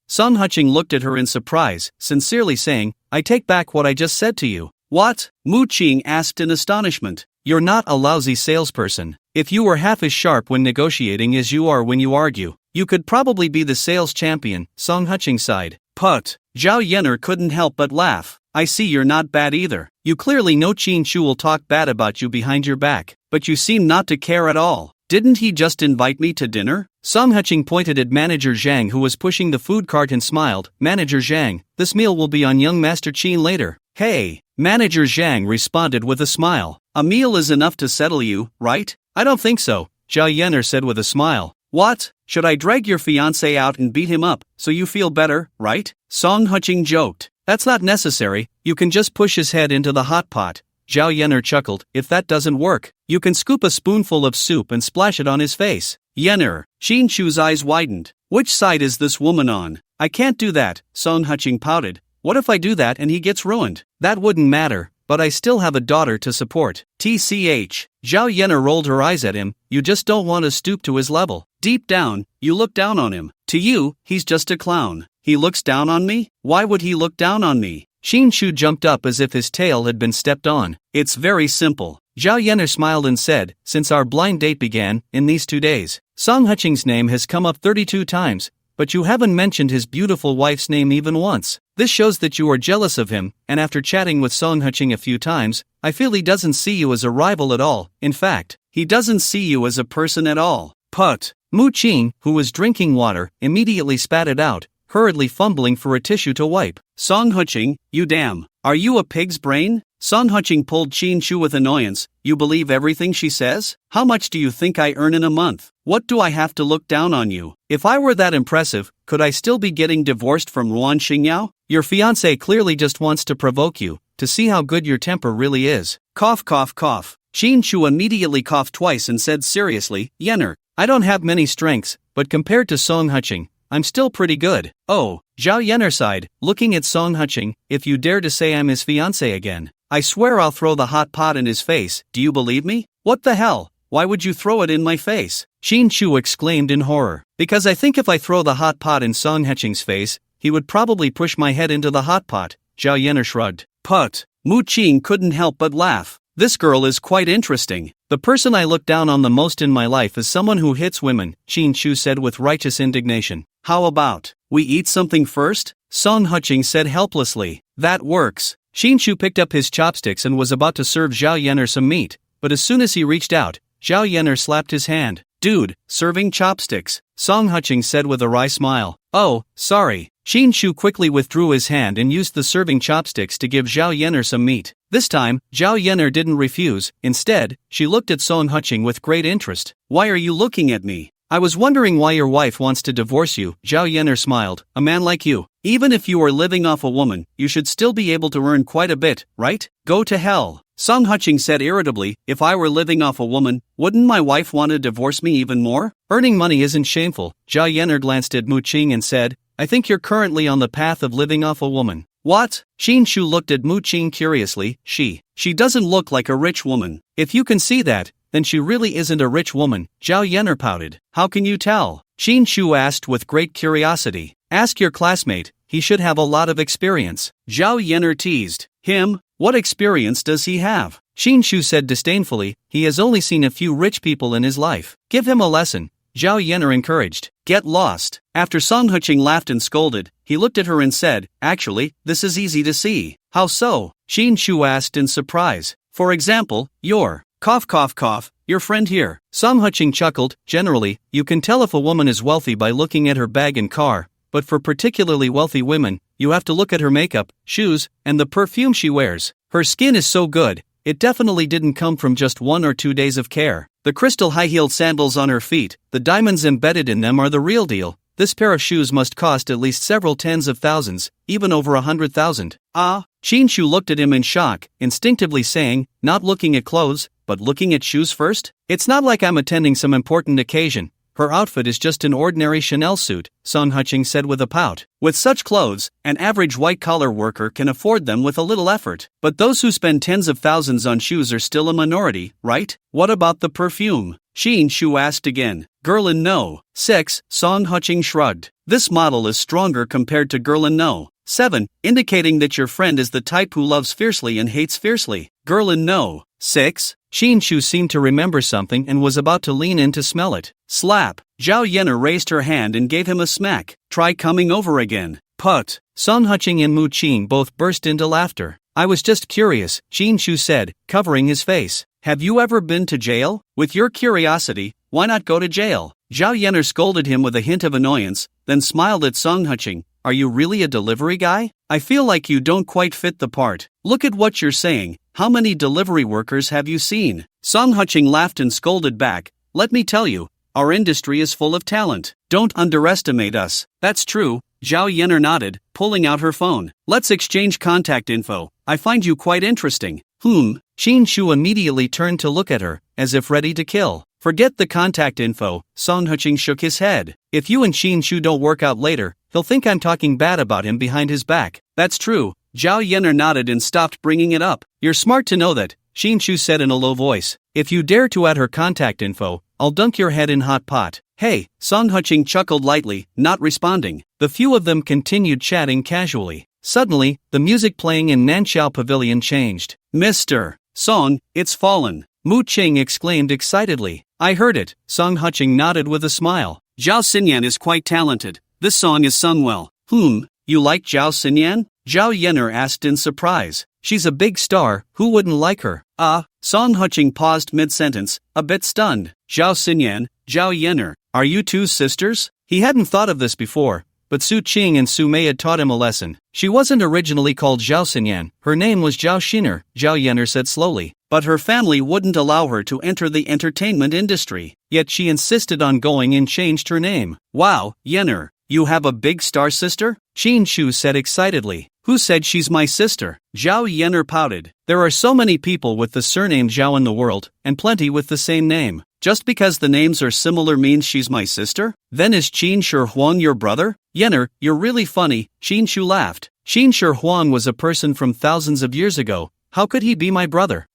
Song Huching looked at her in surprise, sincerely saying, I take back what I just said to you. What? Mu Qing asked in astonishment. You're not a lousy salesperson. If you were half as sharp when negotiating as you are when you argue, you could probably be the sales champion, Song Huching sighed. Put. Zhao Yener couldn't help but laugh. I see you're not bad either. You clearly know Qin Chu will talk bad about you behind your back, but you seem not to care at all. Didn't he just invite me to dinner? Song Huching pointed at Manager Zhang who was pushing the food cart and smiled. Manager Zhang, this meal will be on young Master Qin later. Hey, Manager Zhang responded with a smile. A meal is enough to settle you, right? I don't think so, Zhao Yener said with a smile. What? Should I drag your fiancé out and beat him up, so you feel better, right? Song Huching joked. That's not necessary, you can just push his head into the hot pot. Zhao Yener chuckled. If that doesn't work, you can scoop a spoonful of soup and splash it on his face. Yener. Qin Chu's eyes widened. Which side is this woman on? I can't do that, Song Huching pouted. What if I do that and he gets ruined? That wouldn't matter, but I still have a daughter to support. TCH. Zhao Yener rolled her eyes at him. You just don't want to stoop to his level. Deep down, you look down on him. To you, he's just a clown. He looks down on me? Why would he look down on me? Qin Chu jumped up as if his tail had been stepped on. It's very simple. Zhao Yener smiled and said, since our blind date began, in these 2 days, Song Huching's name has come up 32 times, but you haven't mentioned his beautiful wife's name even once. This shows that you are jealous of him, and after chatting with Song Huching a few times, I feel he doesn't see you as a rival at all. In fact, he doesn't see you as a person at all. Put. Mu Qing, who was drinking water, immediately spat it out, hurriedly fumbling for a tissue to wipe. Song Huching, you damn. Are you a pig's brain? Song Huching pulled Qin Chu with annoyance. You believe everything she says? How much do you think I earn in a month? What do I have to look down on you? If I were that impressive, could I still be getting divorced from Ruan Xingyao? Your fiancé clearly just wants to provoke you, to see how good your temper really is. Cough cough cough. Qin Chu immediately coughed twice and said seriously, Yener, I don't have many strengths, but compared to Song Huching, I'm still pretty good. Oh, Zhao Yener sighed, looking at Song Huching. If you dare to say I'm his fiancé again, I swear I'll throw the hot pot in his face. Do you believe me? What the hell? Why would you throw it in my face? Qin Chu exclaimed in horror. Because I think if I throw the hot pot in Song Huching's face, he would probably push my head into the hot pot. Zhao Yener shrugged. Put. Mu Qing couldn't help but laugh. This girl is quite interesting. The person I look down on the most in my life is someone who hits women, Qin Chu said with righteous indignation. How about we eat something first? Song Huching said helplessly. That works. Qin Chu picked up his chopsticks and was about to serve Zhao Yener some meat, but as soon as he reached out, Zhao Yener slapped his hand. Dude, serving chopsticks, Song Huching said with a wry smile. Oh, sorry. Qin Chu quickly withdrew his hand and used the serving chopsticks to give Zhao Yener some meat. This time, Zhao Yener didn't refuse. Instead, she looked at Song Huching with great interest. Why are you looking at me? I was wondering why your wife wants to divorce you. Zhao Yener smiled. A man like you, even if you are living off a woman, you should still be able to earn quite a bit, right? Go to hell. Song Huching said irritably, if I were living off a woman, wouldn't my wife want to divorce me even more? Earning money isn't shameful. Zhao Yener glanced at Mu Qing and said, I think you're currently on the path of living off a woman. What? Qin Chu looked at Mu Qing curiously. She doesn't look like a rich woman. If you can see that, then she really isn't a rich woman, Zhao Yener pouted. How can you tell? Qin Shu asked with great curiosity. Ask your classmate, he should have a lot of experience. Zhao Yener teased. Him? What experience does he have? Qin Shu said disdainfully, he has only seen a few rich people in his life. Give him a lesson, Zhao Yener encouraged. Get lost. After Song Huqing laughed and scolded, he looked at her and said, actually, this is easy to see. How so? Qin Shu asked in surprise. For example, your your friend here. Song Huqing chuckled. Generally, you can tell if a woman is wealthy by looking at her bag and car, but for particularly wealthy women, you have to look at her makeup, shoes, and the perfume she wears. Her skin is so good, it definitely didn't come from just 1 or 2 days of care. The crystal high-heeled sandals on her feet, the diamonds embedded in them are the real deal. This pair of shoes must cost at least several tens of thousands, even over 100,000. Ah? Qin Shu looked at him in shock, instinctively saying, not looking at clothes, but looking at shoes first? It's not like I'm attending some important occasion. Her outfit is just an ordinary Chanel suit, Song Huqing said with a pout. With such clothes, an average white-collar worker can afford them with a little effort. But those who spend tens of thousands on shoes are still a minority, right? What about the perfume? Qin Shu asked again. Guerlain No. 6. Song Huqing shrugged. This model is stronger compared to Guerlain No. 7. Indicating that your friend is the type who loves fiercely and hates fiercely. Guerlain No. 6. Qin Shu seemed to remember something and was about to lean in to smell it. Slap. Zhao Yener raised her hand and gave him a smack. Try coming over again. Put. Song Huqing and Mu Qing both burst into laughter. I was just curious, Qin Shu said, covering his face. Have you ever been to jail? With your curiosity, why not go to jail? Zhao Yener scolded him with a hint of annoyance, then smiled at Song Huqing. Are you really a delivery guy? I feel like you don't quite fit the part. Look at what you're saying. How many delivery workers have you seen? Song Huqing laughed and scolded back. Let me tell you, our industry is full of talent. Don't underestimate us. That's true. Zhao Yener nodded, pulling out her phone. Let's exchange contact info. I find you quite interesting. Qin Shu immediately turned to look at her, as if ready to kill. Forget the contact info. Song Huqing shook his head. If you and Qin Shu don't work out later, he'll think I'm talking bad about him behind his back. That's true. Zhao Yener nodded and stopped bringing it up. You're smart to know that, Qin Shu said in a low voice. If you dare to add her contact info, I'll dunk your head in hot pot. Hey, Song Huqing chuckled lightly, not responding. The few of them continued chatting casually. Suddenly, the music playing in Nanxiao Pavilion changed. Mr. Song, it's fallen. Mu Qing exclaimed excitedly. I heard it, Song Huqing nodded with a smile. Zhao Xinyan is quite talented. This song is sung well. You like Zhao Xinyan? Zhao Yener asked in surprise. She's a big star, who wouldn't like her? Song Huqing paused mid-sentence, a bit stunned. Zhao Xinyan, Zhao Yener, are you two sisters? He hadn't thought of this before, but Su Qing and Su Mei had taught him a lesson. She wasn't originally called Zhao Xinyan, her name was Zhao Xiner, Zhao Yener said slowly. But her family wouldn't allow her to enter the entertainment industry. Yet she insisted on going and changed her name. Wow, Yener, you have a big star sister? Qin Shu said excitedly. Who said she's my sister? Zhao Yener pouted. There are so many people with the surname Zhao in the world, and plenty with the same name. Just because the names are similar means she's my sister? Then is Qin Shi Huang your brother? Yener, you're really funny, Qin Shu laughed. Qin Shi Huang was a person from thousands of years ago. How could he be my brother?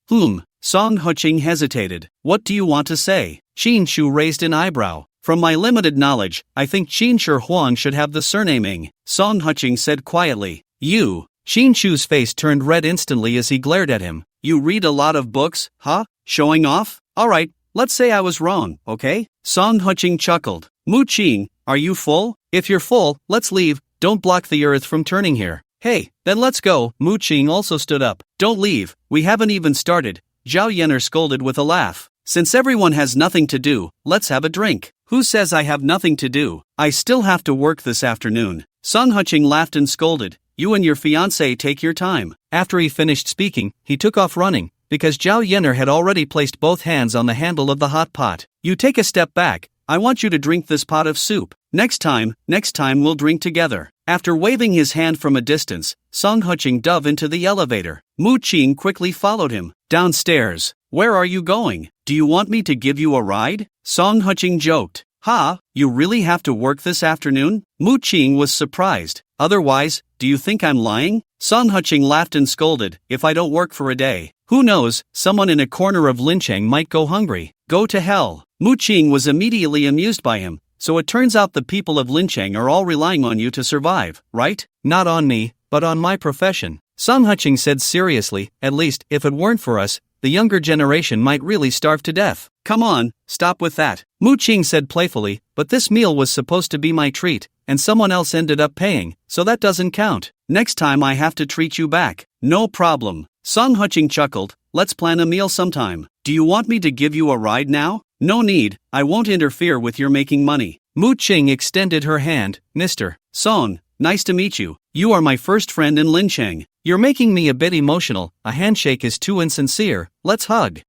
Song Huqing hesitated. What do you want to say? Qin Shu raised an eyebrow. From my limited knowledge, I think Qin Shi Huang should have the surname Ng, Song Huqing said quietly. You. Qin Shu's face turned red instantly as he glared at him. You read a lot of books, huh? Showing off? Alright, let's say I was wrong, okay? Song Huqing chuckled. Mu Qing, are you full? If you're full, let's leave. Don't block the earth from turning here. Hey, then let's go. Mu Qing also stood up. Don't leave, we haven't even started. Zhao Yener scolded with a laugh. Since everyone has nothing to do, let's have a drink. Who says I have nothing to do? I still have to work this afternoon. Song Huqing laughed and scolded. You and your fiancé take your time. After he finished speaking, he took off running, because Zhao Yener had already placed both hands on the handle of the hot pot. You take a step back. I want you to drink this pot of soup. Next time we'll drink together. After waving his hand from a distance, Song Huqing dove into the elevator. Mu Qing quickly followed him. Downstairs. Where are you going? Do you want me to give you a ride? Song Huqing joked. Ha, you really have to work this afternoon? Mu Qing was surprised. Otherwise, do you think I'm lying? Sun Huqing laughed and scolded, if I don't work for a day. Who knows, someone in a corner of Lincheng might go hungry. Go to hell. Mu Qing was immediately amused by him. So it turns out the people of Lincheng are all relying on you to survive, right? Not on me, but on my profession. Sun Huqing said seriously, at least, if it weren't for us, the younger generation might really starve to death. Come on, stop with that. Mu Qing said playfully, but this meal was supposed to be my treat, and someone else ended up paying, so that doesn't count. Next time I have to treat you back. No problem. Sun Huqing chuckled, let's plan a meal sometime. Do you want me to give you a ride now? No need, I won't interfere with your making money. Mu Qing extended her hand, Mr. Song, nice to meet you. You are my first friend in Lincheng. You're making me a bit emotional, a handshake is too insincere, let's hug.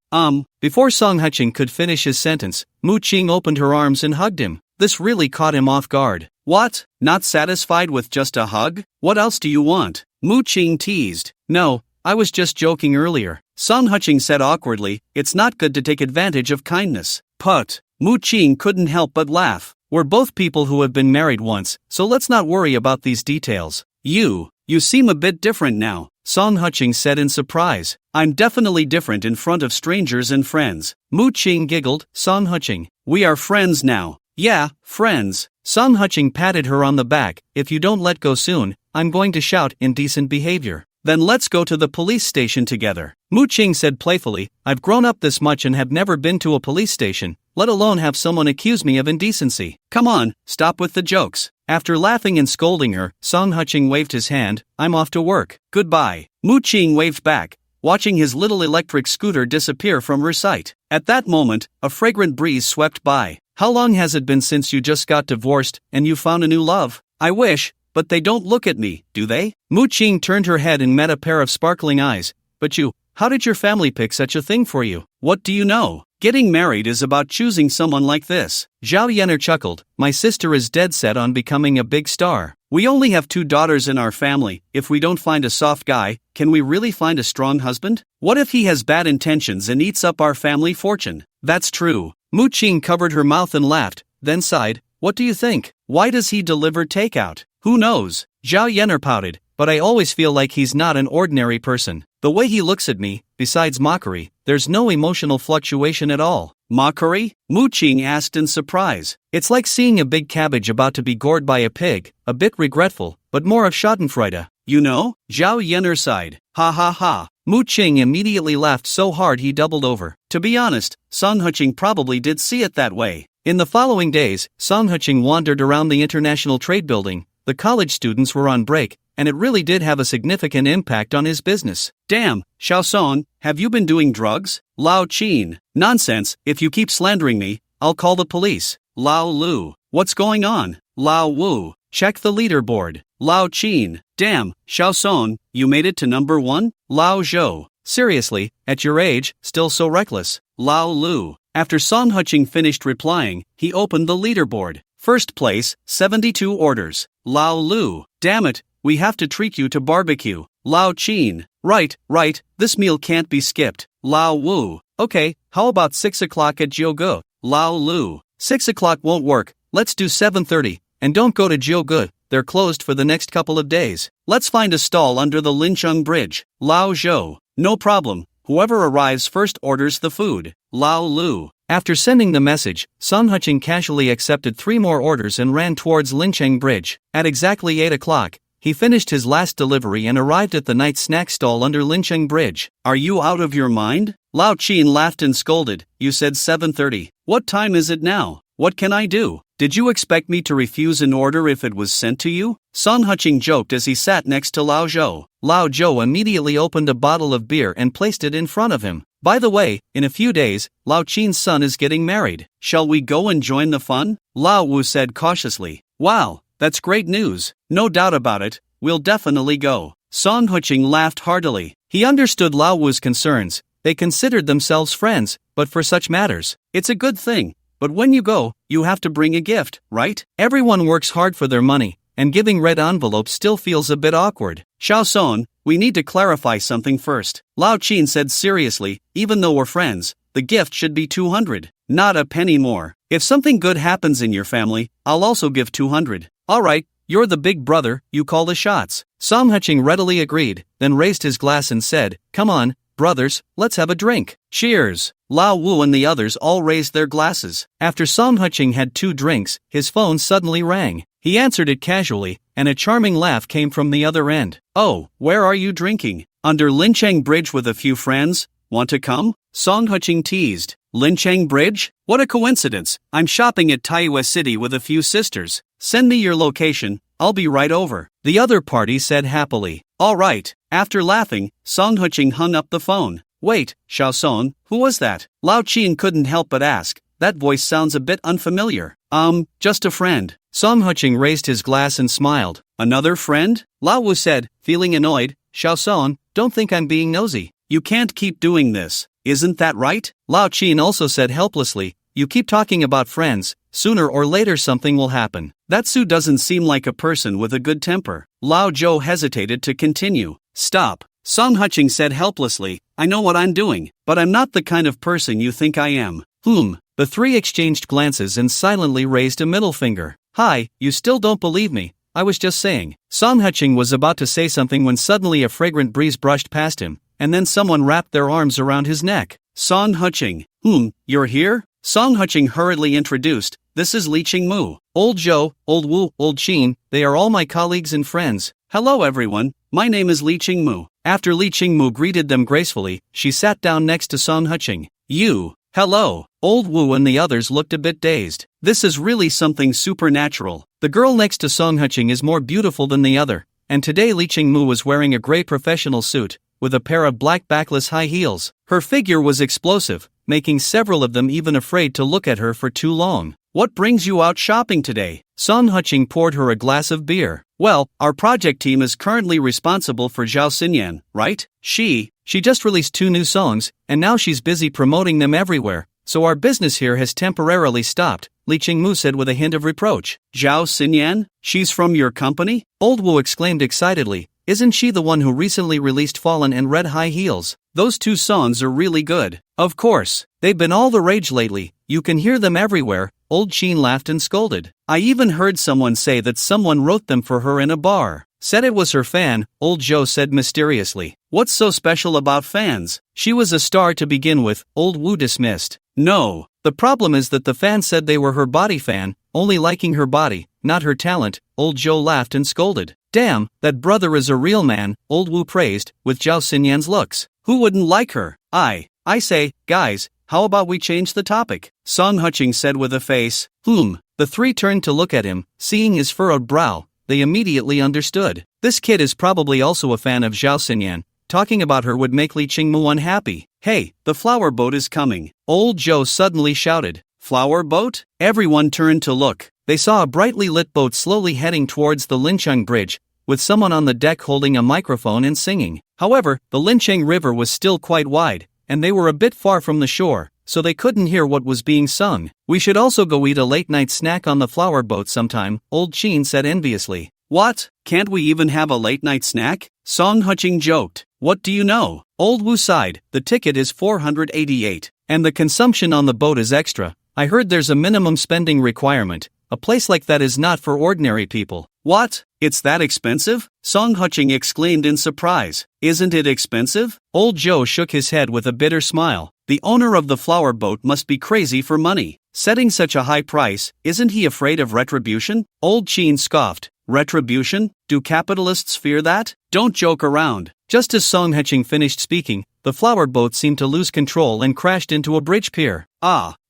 Before Song Huqing could finish his sentence, Mu Qing opened her arms and hugged him. This really caught him off guard. What? Not satisfied with just a hug? What else do you want? Mu Qing teased. No, I was just joking earlier. Song Huqing said awkwardly, it's not good to take advantage of kindness. But Mu Qing couldn't help but laugh. We're both people who have been married once, so let's not worry about these details. You seem a bit different now, Song Huqing said in surprise. I'm definitely different in front of strangers and friends. Mu Qing giggled, Song Huqing. We are friends now. Yeah, friends. Song Huqing patted her on the back, if you don't let go soon, I'm going to shout indecent behavior. Then let's go to the police station together. Mu Qing said playfully, I've grown up this much and have never been to a police station, let alone have someone accuse me of indecency. Come on, stop with the jokes. After laughing and scolding her, Song Huqing waved his hand, I'm off to work. Goodbye. Mu Qing waved back, watching his little electric scooter disappear from her sight. At that moment, a fragrant breeze swept by. How long has it been since you just got divorced and you found a new love? I wish, but they don't look at me, do they? Mu Qing turned her head and met a pair of sparkling eyes. But you, how did your family pick such a thing for you? What do you know? Getting married is about choosing someone like this. Zhao Yenner chuckled, my sister is dead set on becoming a big star. We only have 2 daughters in our family, if we don't find a soft guy, can we really find a strong husband? What if he has bad intentions and eats up our family fortune? That's true. Mu Qing covered her mouth and laughed, then sighed, what do you think? Why does he deliver takeout? Who knows? Zhao Yenner pouted, but I always feel like he's not an ordinary person. The way he looks at me, besides mockery, there's no emotional fluctuation at all. Mockery? Mu Qing asked in surprise. It's like seeing a big cabbage about to be gored by a pig, a bit regretful, but more of schadenfreude. You know? Zhao Yenner sighed. Ha ha ha. Mu Qing immediately laughed so hard he doubled over. To be honest, Song Huqing probably did see it that way. In the following days, Song Huqing wandered around the International Trade Building. The college students were on break, and it really did have a significant impact on his business. Damn, Xiaosong, have you been doing drugs? Lao Qin. Nonsense, if you keep slandering me, I'll call the police. Lao Lu. What's going on? Lao Wu. Check the leaderboard. Lao Qin. Damn, Xiaosong, you made it to number 1? Lao Zhou. Seriously, at your age, still so reckless. Lao Lu. After Song Huqing finished replying, he opened the leaderboard. First place, 72 orders. Lao Lu. Damn it, we have to treat you to barbecue. Lao Qin. Right, this meal can't be skipped. Lao Wu. Okay, how about 6 o'clock at Jiuge? Lao Lu. 6 o'clock won't work, let's do 7:30, and don't go to Jiuge, they're closed for the next couple of days. Let's find a stall under the Lincheng Bridge. Lao Zhou. No problem, whoever arrives first orders the food. Lao Lu. After sending the message, Song Huqing casually accepted 3 more orders and ran towards Lincheng Bridge. At exactly 8 o'clock, he finished his last delivery and arrived at the night snack stall under Lincheng Bridge. Are you out of your mind? Lao Qin laughed and scolded, you said 7:30. What time is it now? What can I do? Did you expect me to refuse an order if it was sent to you? Song Huqing joked as he sat next to Lao Zhou. Lao Zhou immediately opened a bottle of beer and placed it in front of him. By the way, in a few days, Lao Qin's son is getting married. Shall we go and join the fun? Lao Wu said cautiously. Wow, that's great news. No doubt about it, we'll definitely go. Song Huqing laughed heartily. He understood Lao Wu's concerns. They considered themselves friends, but for such matters, it's a good thing. But when you go, you have to bring a gift, right? Everyone works hard for their money, and giving red envelopes still feels a bit awkward. Xiaosong, we need to clarify something first. Lao Qin said seriously, even though we're friends, the gift should be 200. Not a penny more. If something good happens in your family, I'll also give 200. Alright, you're the big brother, you call the shots. Song Hutching readily agreed, then raised his glass and said, come on, brothers, let's have a drink. Cheers. Lao Wu and the others all raised their glasses. After Song Hutching had 2 drinks, his phone suddenly rang. He answered it casually, and a charming laugh came from the other end. Oh, where are you drinking? Under Lincheng Bridge with a few friends. Want to come? Song Hutching teased. Lincheng Bridge? What a coincidence. I'm shopping at Taiyue City with a few sisters. Send me your location, I'll be right over. The other party said happily. All right. After laughing, Song Hutching hung up the phone. Wait, Xiaosong, who was that? Lao Qin couldn't help but ask. That voice sounds a bit unfamiliar. Just a friend. Song Hutching raised his glass and smiled. Another friend? Lao Wu said, feeling annoyed. Xiaosong, don't think I'm being nosy. You can't keep doing this. Isn't that right? Lao Qin also said helplessly, you keep talking about friends, sooner or later something will happen. That Su doesn't seem like a person with a good temper. Lao Zhou hesitated to continue. Stop. Song Hutching said helplessly, I know what I'm doing, but I'm not the kind of person you think I am. The 3 exchanged glances and silently raised a middle finger. Hi, you still don't believe me, I was just saying. Song Hutching was about to say something when suddenly a fragrant breeze brushed past him, and then someone wrapped their arms around his neck. Song Hutching. You're here? Song Hutching hurriedly introduced, this is Li Qingmu. Old Zhou, Old Wu, Old Qin, they are all my colleagues and friends. Hello everyone, my name is Li Qingmu. After Li Qingmu greeted them gracefully, she sat down next to Song Hutching. Hello. Old Wu and the others looked a bit dazed. This is really something supernatural. The girl next to Song Hutching is more beautiful than the other, and today Li Qingmu was wearing a gray professional suit, with a pair of black backless high heels. Her figure was explosive, making several of them even afraid to look at her for too long. What brings you out shopping today? Song Hutching poured her a glass of beer. Well, our project team is currently responsible for Zhao Xinyan, right? She just released 2 new songs, and now she's busy promoting them everywhere, so our business here has temporarily stopped, Li Qingmu said with a hint of reproach. Zhao Xinyan? She's from your company? Old Wu exclaimed excitedly. Isn't she the one who recently released Fallen and Red High Heels? Those 2 songs are really good. Of course, they've been all the rage lately, you can hear them everywhere. Old Qin laughed and scolded. I even heard someone say that someone wrote them for her in a bar. Said it was her fan, Old Zhou said mysteriously. What's so special about fans? She was a star to begin with, Old Wu dismissed. No, the problem is that the fan said they were her body fan, only liking her body, not her talent. Old Zhou laughed and scolded. Damn, that brother is a real man, Old Wu praised, with Zhao Xinyan's looks. Who wouldn't like her? I say, guys, how about we change the topic? Song Hutching said with a face. The 3 turned to look at him, seeing his furrowed brow, they immediately understood. This kid is probably also a fan of Zhao Xinyan. Talking about her would make Li Qingmu unhappy. Hey, the flower boat is coming. Old Zhou suddenly shouted. Flower boat? Everyone turned to look. They saw a brightly lit boat slowly heading towards the Lincheng Bridge, with someone on the deck holding a microphone and singing. However, the Lincheng River was still quite wide, and they were a bit far from the shore, so they couldn't hear what was being sung. We should also go eat a late-night snack on the flower boat sometime, Old Qin said enviously. What? Can't we even have a late-night snack? Song Hutching joked. What do you know? Old Wu sighed. The ticket is 488, and the consumption on the boat is extra. I heard there's a minimum spending requirement. A place like that is not for ordinary people. What? It's that expensive? Song Hutching exclaimed in surprise. Isn't it expensive? Old Zhou shook his head with a bitter smile. The owner of the flower boat must be crazy for money. Setting such a high price, isn't he afraid of retribution? Old Qin scoffed. Retribution? Do capitalists fear that? Don't joke around. Just as Song Hutching finished speaking, the flower boat seemed to lose control and crashed into a bridge pier.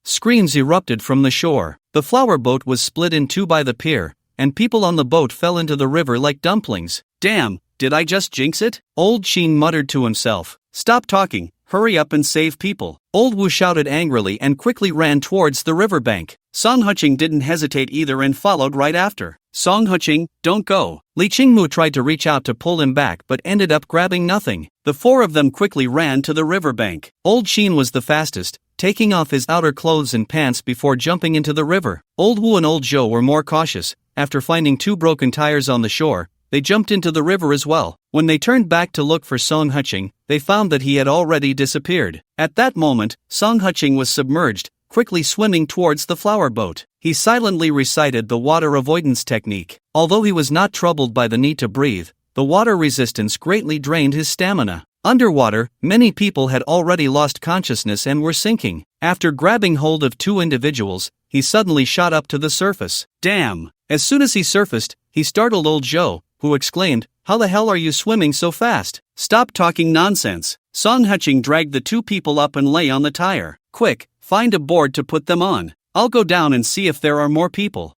Screams erupted from the shore. The flower boat was split in 2 by the pier, and people on the boat fell into the river like dumplings. Damn, did I just jinx it? Old Qin muttered to himself. Stop talking, hurry up and save people. Old Wu shouted angrily and quickly ran towards the riverbank. Song Hutching didn't hesitate either and followed right after. Song Hutching, don't go. Li Qingmu tried to reach out to pull him back but ended up grabbing nothing. The 4 of them quickly ran to the riverbank. Old Qin was the fastest, taking off his outer clothes and pants before jumping into the river. Old Wu and Old Zhou were more cautious. After finding 2 broken tires on the shore, they jumped into the river as well. When they turned back to look for Song Huching, they found that he had already disappeared. At that moment, Song Huching was submerged, quickly swimming towards the flower boat. He silently recited the water avoidance technique. Although he was not troubled by the need to breathe, the water resistance greatly drained his stamina. Underwater, many people had already lost consciousness and were sinking. After grabbing hold of two individuals, he suddenly shot up to the surface. Damn! As soon as he surfaced, he startled old Zhou, who exclaimed, "How the hell are you swimming so fast? Stop talking nonsense." Song Huching dragged the two people up and lay on the tire. "Quick, find a board to put them on. I'll go down and see if there are more people."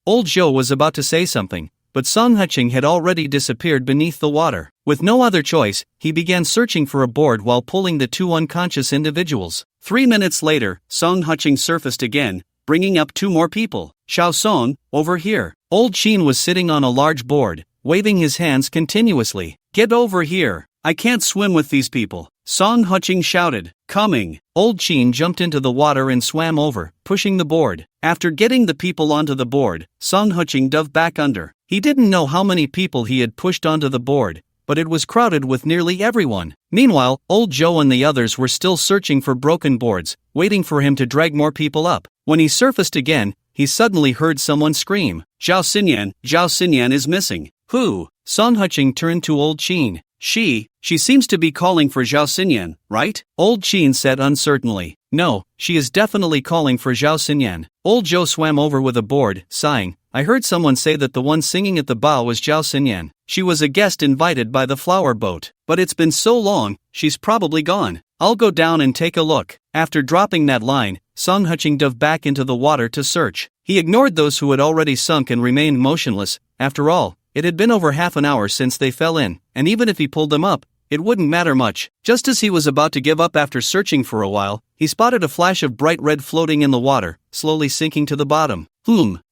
Old Zhou was about to say something, but Song Huching had already disappeared beneath the water. With no other choice, he began searching for a board while pulling the two unconscious individuals. 3 minutes later, Song Huching surfaced again, bringing up two more people. "Xiao Song, over here." Old Qin was sitting on a large board, waving his hands continuously. "Get over here. I can't swim with these people." Song Huching shouted, "Coming." Old Qin jumped into the water and swam over, pushing the board. After getting the people onto the board, Song Huching dove back under. He didn't know how many people he had pushed onto the board, but it was crowded with nearly everyone. Meanwhile, old Zhou and the others were still searching for broken boards, waiting for him to drag more people up. When he surfaced again, he suddenly heard someone scream, Zhao Xinyan is missing." "Who?" Song Huching turned to old Qin. She seems to be calling for Zhao Xinyan, right?" Old Qin said uncertainly. "No, she is definitely calling for Zhao Xinyan." Old Zhou swam over with a board, sighing, "I heard someone say that the one singing at the bow was Zhao Xinyan. She was a guest invited by the flower boat. But it's been so long, she's probably gone. I'll go down and take a look." After dropping that line, Song Huching dove back into the water to search. He ignored those who had already sunk and remained motionless. After all, it had been over half an hour since they fell in, and even if he pulled them up, it wouldn't matter much. Just as he was about to give up after searching for a while, he spotted a flash of bright red floating in the water, slowly sinking to the bottom.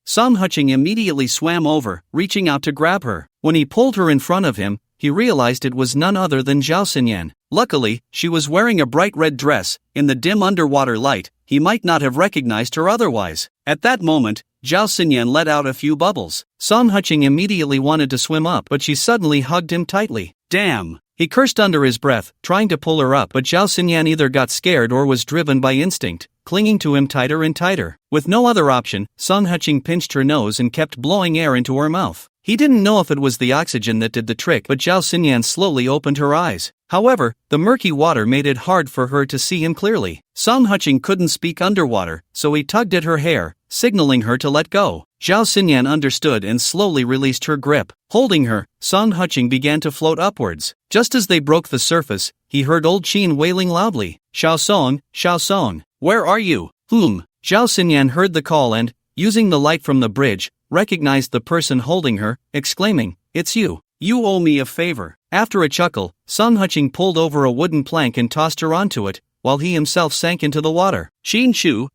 Song Huching immediately swam over, reaching out to grab her. When he pulled her in front of him, he realized it was none other than Zhao Xinyan. Luckily, she was wearing a bright red dress. In the dim underwater light, he might not have recognized her otherwise. At that moment, Zhao Xinyan let out a few bubbles. Song Huching immediately wanted to swim up, but she suddenly hugged him tightly. Damn! He cursed under his breath, trying to pull her up, but Zhao Xinyan either got scared or was driven by instinct, clinging to him tighter and tighter. With no other option, Song Huching pinched her nose and kept blowing air into her mouth. He didn't know if it was the oxygen that did the trick, but Zhao Xinyan slowly opened her eyes. However, the murky water made it hard for her to see him clearly. Song Huching couldn't speak underwater, so he tugged at her hair, signaling her to let go. Zhao Xinyan understood and slowly released her grip. Holding her, Song Huching began to float upwards. Just as they broke the surface, he heard old Qin wailing loudly, Xiao Song, where are you?" Zhao Xinyan heard the call and, using the light from the bridge, recognized the person holding her, exclaiming, "It's you. You owe me a favor." After a chuckle, Song Huching pulled over a wooden plank and tossed her onto it, while he himself sank into the water. Qin Chu.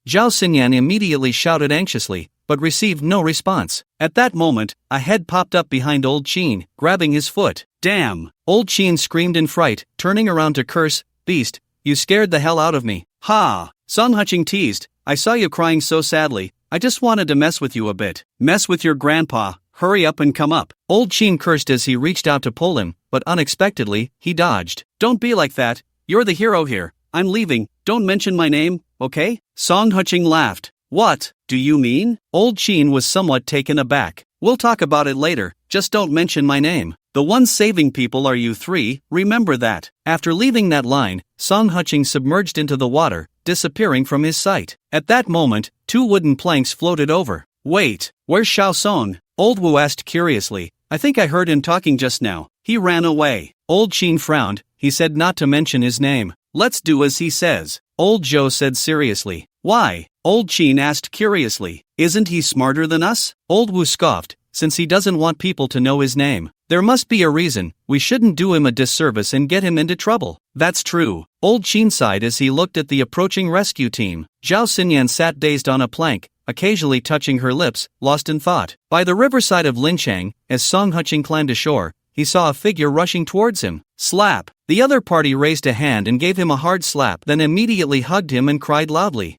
Zhao Xinyan immediately shouted anxiously, but received no response. At that moment, a head popped up behind old Qin, grabbing his foot. "Damn!" Old Qin screamed in fright, turning around to curse, "Beast, you scared the hell out of me." "Ha!" Song Huching teased, "I saw you crying so sadly, I just wanted to mess with you a bit." "Mess with your grandpa, hurry up and come up." Old Qin cursed as he reached out to pull him, but unexpectedly, he dodged. "Don't be like that, you're the hero here. I'm leaving, don't mention my name, okay?" Song Huching laughed. "What do you mean?" Old Qin was somewhat taken aback. "We'll talk about it later, just don't mention my name. The ones saving people are you three, remember that." After leaving that line, Song Huching submerged into the water, disappearing from his sight. At that moment, two wooden planks floated over. "Wait, where's Xiao Song?" Old Wu asked curiously. "I think I heard him talking just now. He ran away." Old Qin frowned. He said not to mention his name. "Let's do as he says." Old Zhou said seriously. "Why?" Old Qin asked curiously. "Isn't he smarter than us?" Old Wu scoffed. "Since he doesn't want people to know his name. There must be a reason. We shouldn't do him a disservice and get him into trouble." "That's true." Old Qin sighed as he looked at the approaching rescue team. Zhao Xinyan sat dazed on a plank, occasionally touching her lips, lost in thought. By the riverside of Linchang, as Song Huching climbed ashore, he saw a figure rushing towards him. Slap! The other party raised a hand and gave him a hard slap, then immediately hugged him and cried loudly.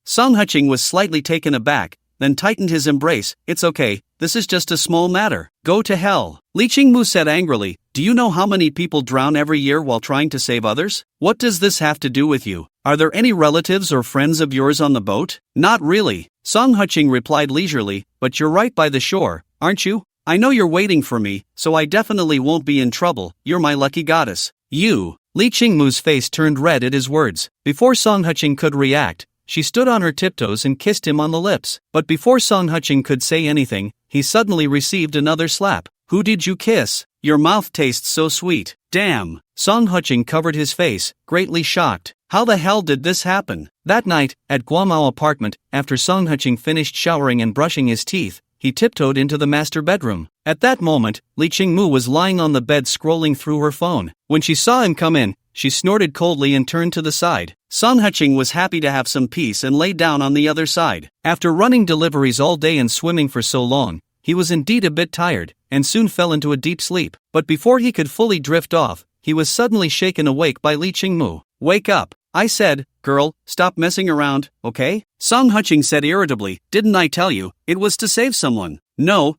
Song Huching was slightly taken aback, then tightened his embrace. It's okay, this is just a small matter. Go to hell. Li Qingmu said angrily, do you know how many people drown every year while trying to save others? What does this have to do with you? Are there any relatives or friends of yours on the boat? Not really. Song Huqing replied leisurely, but you're right by the shore, aren't you? I know you're waiting for me, so I definitely won't be in trouble. You're my lucky goddess. You. Li Qingmu's face turned red at his words. Before Song Huqing could react, she stood on her tiptoes and kissed him on the lips. But before Song Huqing could say anything, he suddenly received another slap. Who did you kiss? Your mouth tastes so sweet. Damn. Song Huqing covered his face, greatly shocked. How the hell did this happen? That night, at Guamao apartment, after Song Huqing finished showering and brushing his teeth, he tiptoed into the master bedroom. At that moment, Li Qingmu was lying on the bed scrolling through her phone. When she saw him come in, she snorted coldly and turned to the side. Song Huqing was happy to have some peace and lay down on the other side. After running deliveries all day and swimming for so long, he was indeed a bit tired, and soon fell into a deep sleep. But before he could fully drift off, he was suddenly shaken awake by Li Qingmu. Wake up, I said, girl, stop messing around, okay? Song Huqing said irritably, didn't I tell you, it was to save someone? No.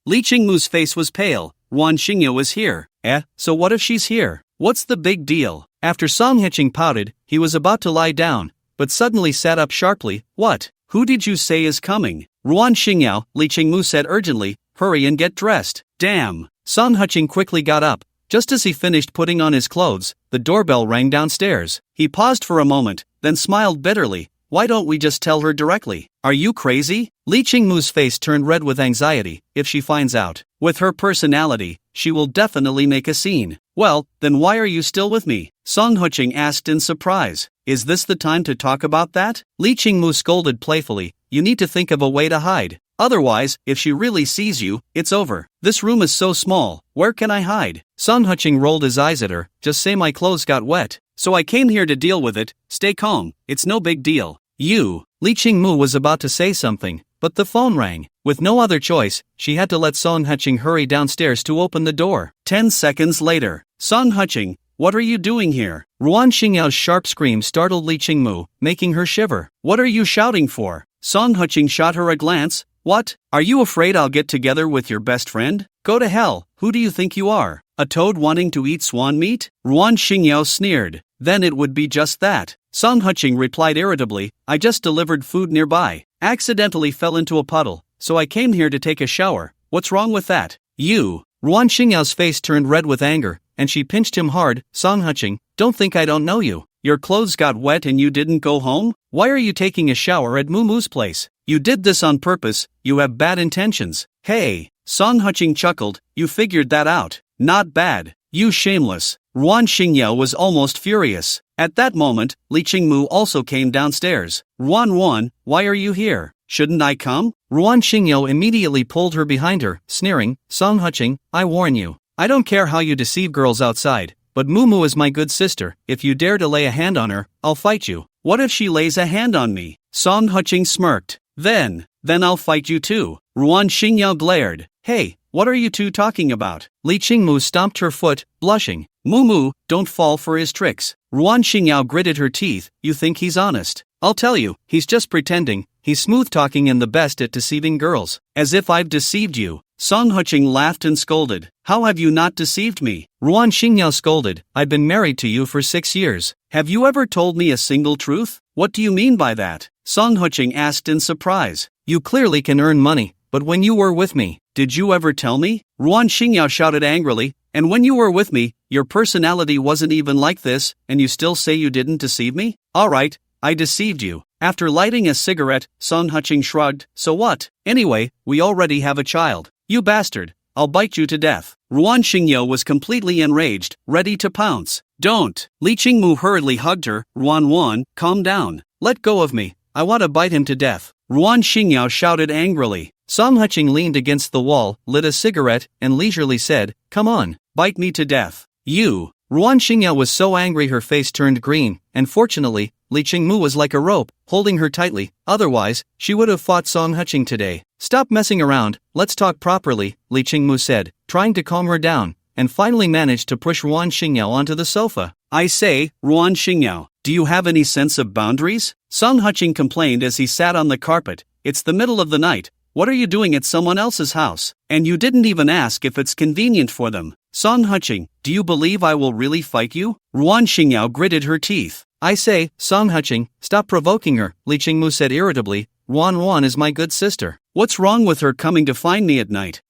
Li Qingmu's face was pale. Ruan Xingye was here. So what if she's here? What's the big deal? After Song Huqing pouted, he was about to lie down, but suddenly sat up sharply. What? Who did you say is coming? Ruan Xingyao, Li Qingmu said urgently, hurry and get dressed. Damn. Song Huqing quickly got up. Just as he finished putting on his clothes, the doorbell rang downstairs. He paused for a moment, then smiled bitterly. Why don't we just tell her directly? Are you crazy? Li Qingmu's face turned red with anxiety. If she finds out, with her personality, she will definitely make a scene. Well, then why are you still with me? Song Huqing asked in surprise. Is this the time to talk about that? Li Qingmu scolded playfully. You need to think of a way to hide. Otherwise, if she really sees you, it's over. This room is so small, where can I hide? Song Huqing rolled his eyes at her. Just say my clothes got wet. So I came here to deal with it. Stay calm, it's no big deal. You. Li Qingmu was about to say something, but the phone rang. With no other choice, she had to let Song Huqing hurry downstairs to open the door. 10 seconds later. Song Huqing, what are you doing here? Ruan Xingyao's sharp scream startled Li Qingmu, making her shiver. What are you shouting for? Song Huqing shot her a glance. What? Are you afraid I'll get together with your best friend? Go to hell, who do you think you are? A toad wanting to eat swan meat? Ruan Xingyao sneered. Then it would be just that. Song Huqing replied irritably, I just delivered food nearby. Accidentally fell into a puddle, so I came here to take a shower. What's wrong with that? You. Ruan Xingyao's face turned red with anger, and she pinched him hard. Song Huqing, don't think I don't know you. Your clothes got wet and you didn't go home? Why are you taking a shower at Mumu's place? You did this on purpose, you have bad intentions. Hey. Song Huqing chuckled, you figured that out. Not bad. You shameless. Ruan Xingyao was almost furious. At that moment, Li Qingmu also came downstairs. Ruan, why are you here? Shouldn't I come? Ruan Xingyao immediately pulled her behind her, sneering, Song Huqing, I warn you. I don't care how you deceive girls outside, but Mumu is my good sister. If you dare to lay a hand on her, I'll fight you. What if she lays a hand on me? Song Huqing smirked. Then I'll fight you too. Ruan Xingyao glared. Hey, what are you two talking about? Li Qingmu stomped her foot, blushing. Mumu, don't fall for his tricks. Ruan Xingyao gritted her teeth. You think he's honest? I'll tell you, he's just pretending. He's smooth-talking and the best at deceiving girls. As if I've deceived you. Song Huqing laughed and scolded. How have you not deceived me? Ruan Xingyao scolded. I've been married to you for 6 years. Have you ever told me a single truth? What do you mean by that? Song Huqing asked in surprise. You clearly can earn money, but when you were with me, did you ever tell me? Ruan Xingyao shouted angrily. And when you were with me, your personality wasn't even like this, and you still say you didn't deceive me? Alright, I deceived you. After lighting a cigarette, Song Huqing shrugged. So what? Anyway, we already have a child. You bastard, I'll bite you to death. Ruan Xingyao was completely enraged, ready to pounce. Don't. Li Qingmu hurriedly hugged her. Ruan, calm down. Let go of me. I want to bite him to death. Ruan Xingyao shouted angrily. Song Huqing leaned against the wall, lit a cigarette, and leisurely said, Come on, bite me to death. You. Ruan Xingyao was so angry her face turned green, and fortunately, Li Qingmu was like a rope, holding her tightly. Otherwise, she would have fought Song Huqing today. Stop messing around, let's talk properly, Li Qingmu said, trying to calm her down, and finally managed to push Ruan Xingyao onto the sofa. I say, Ruan Xingyao, do you have any sense of boundaries? Song Huqing complained as he sat on the carpet. It's the middle of the night. What are you doing at someone else's house? And you didn't even ask if it's convenient for them. Song Huching, do you believe I will really fight you? Ruan Xingyao gritted her teeth. I say, Song Huching, stop provoking her, Li Qingmu said irritably. Ruan is my good sister. What's wrong with her coming to find me at night?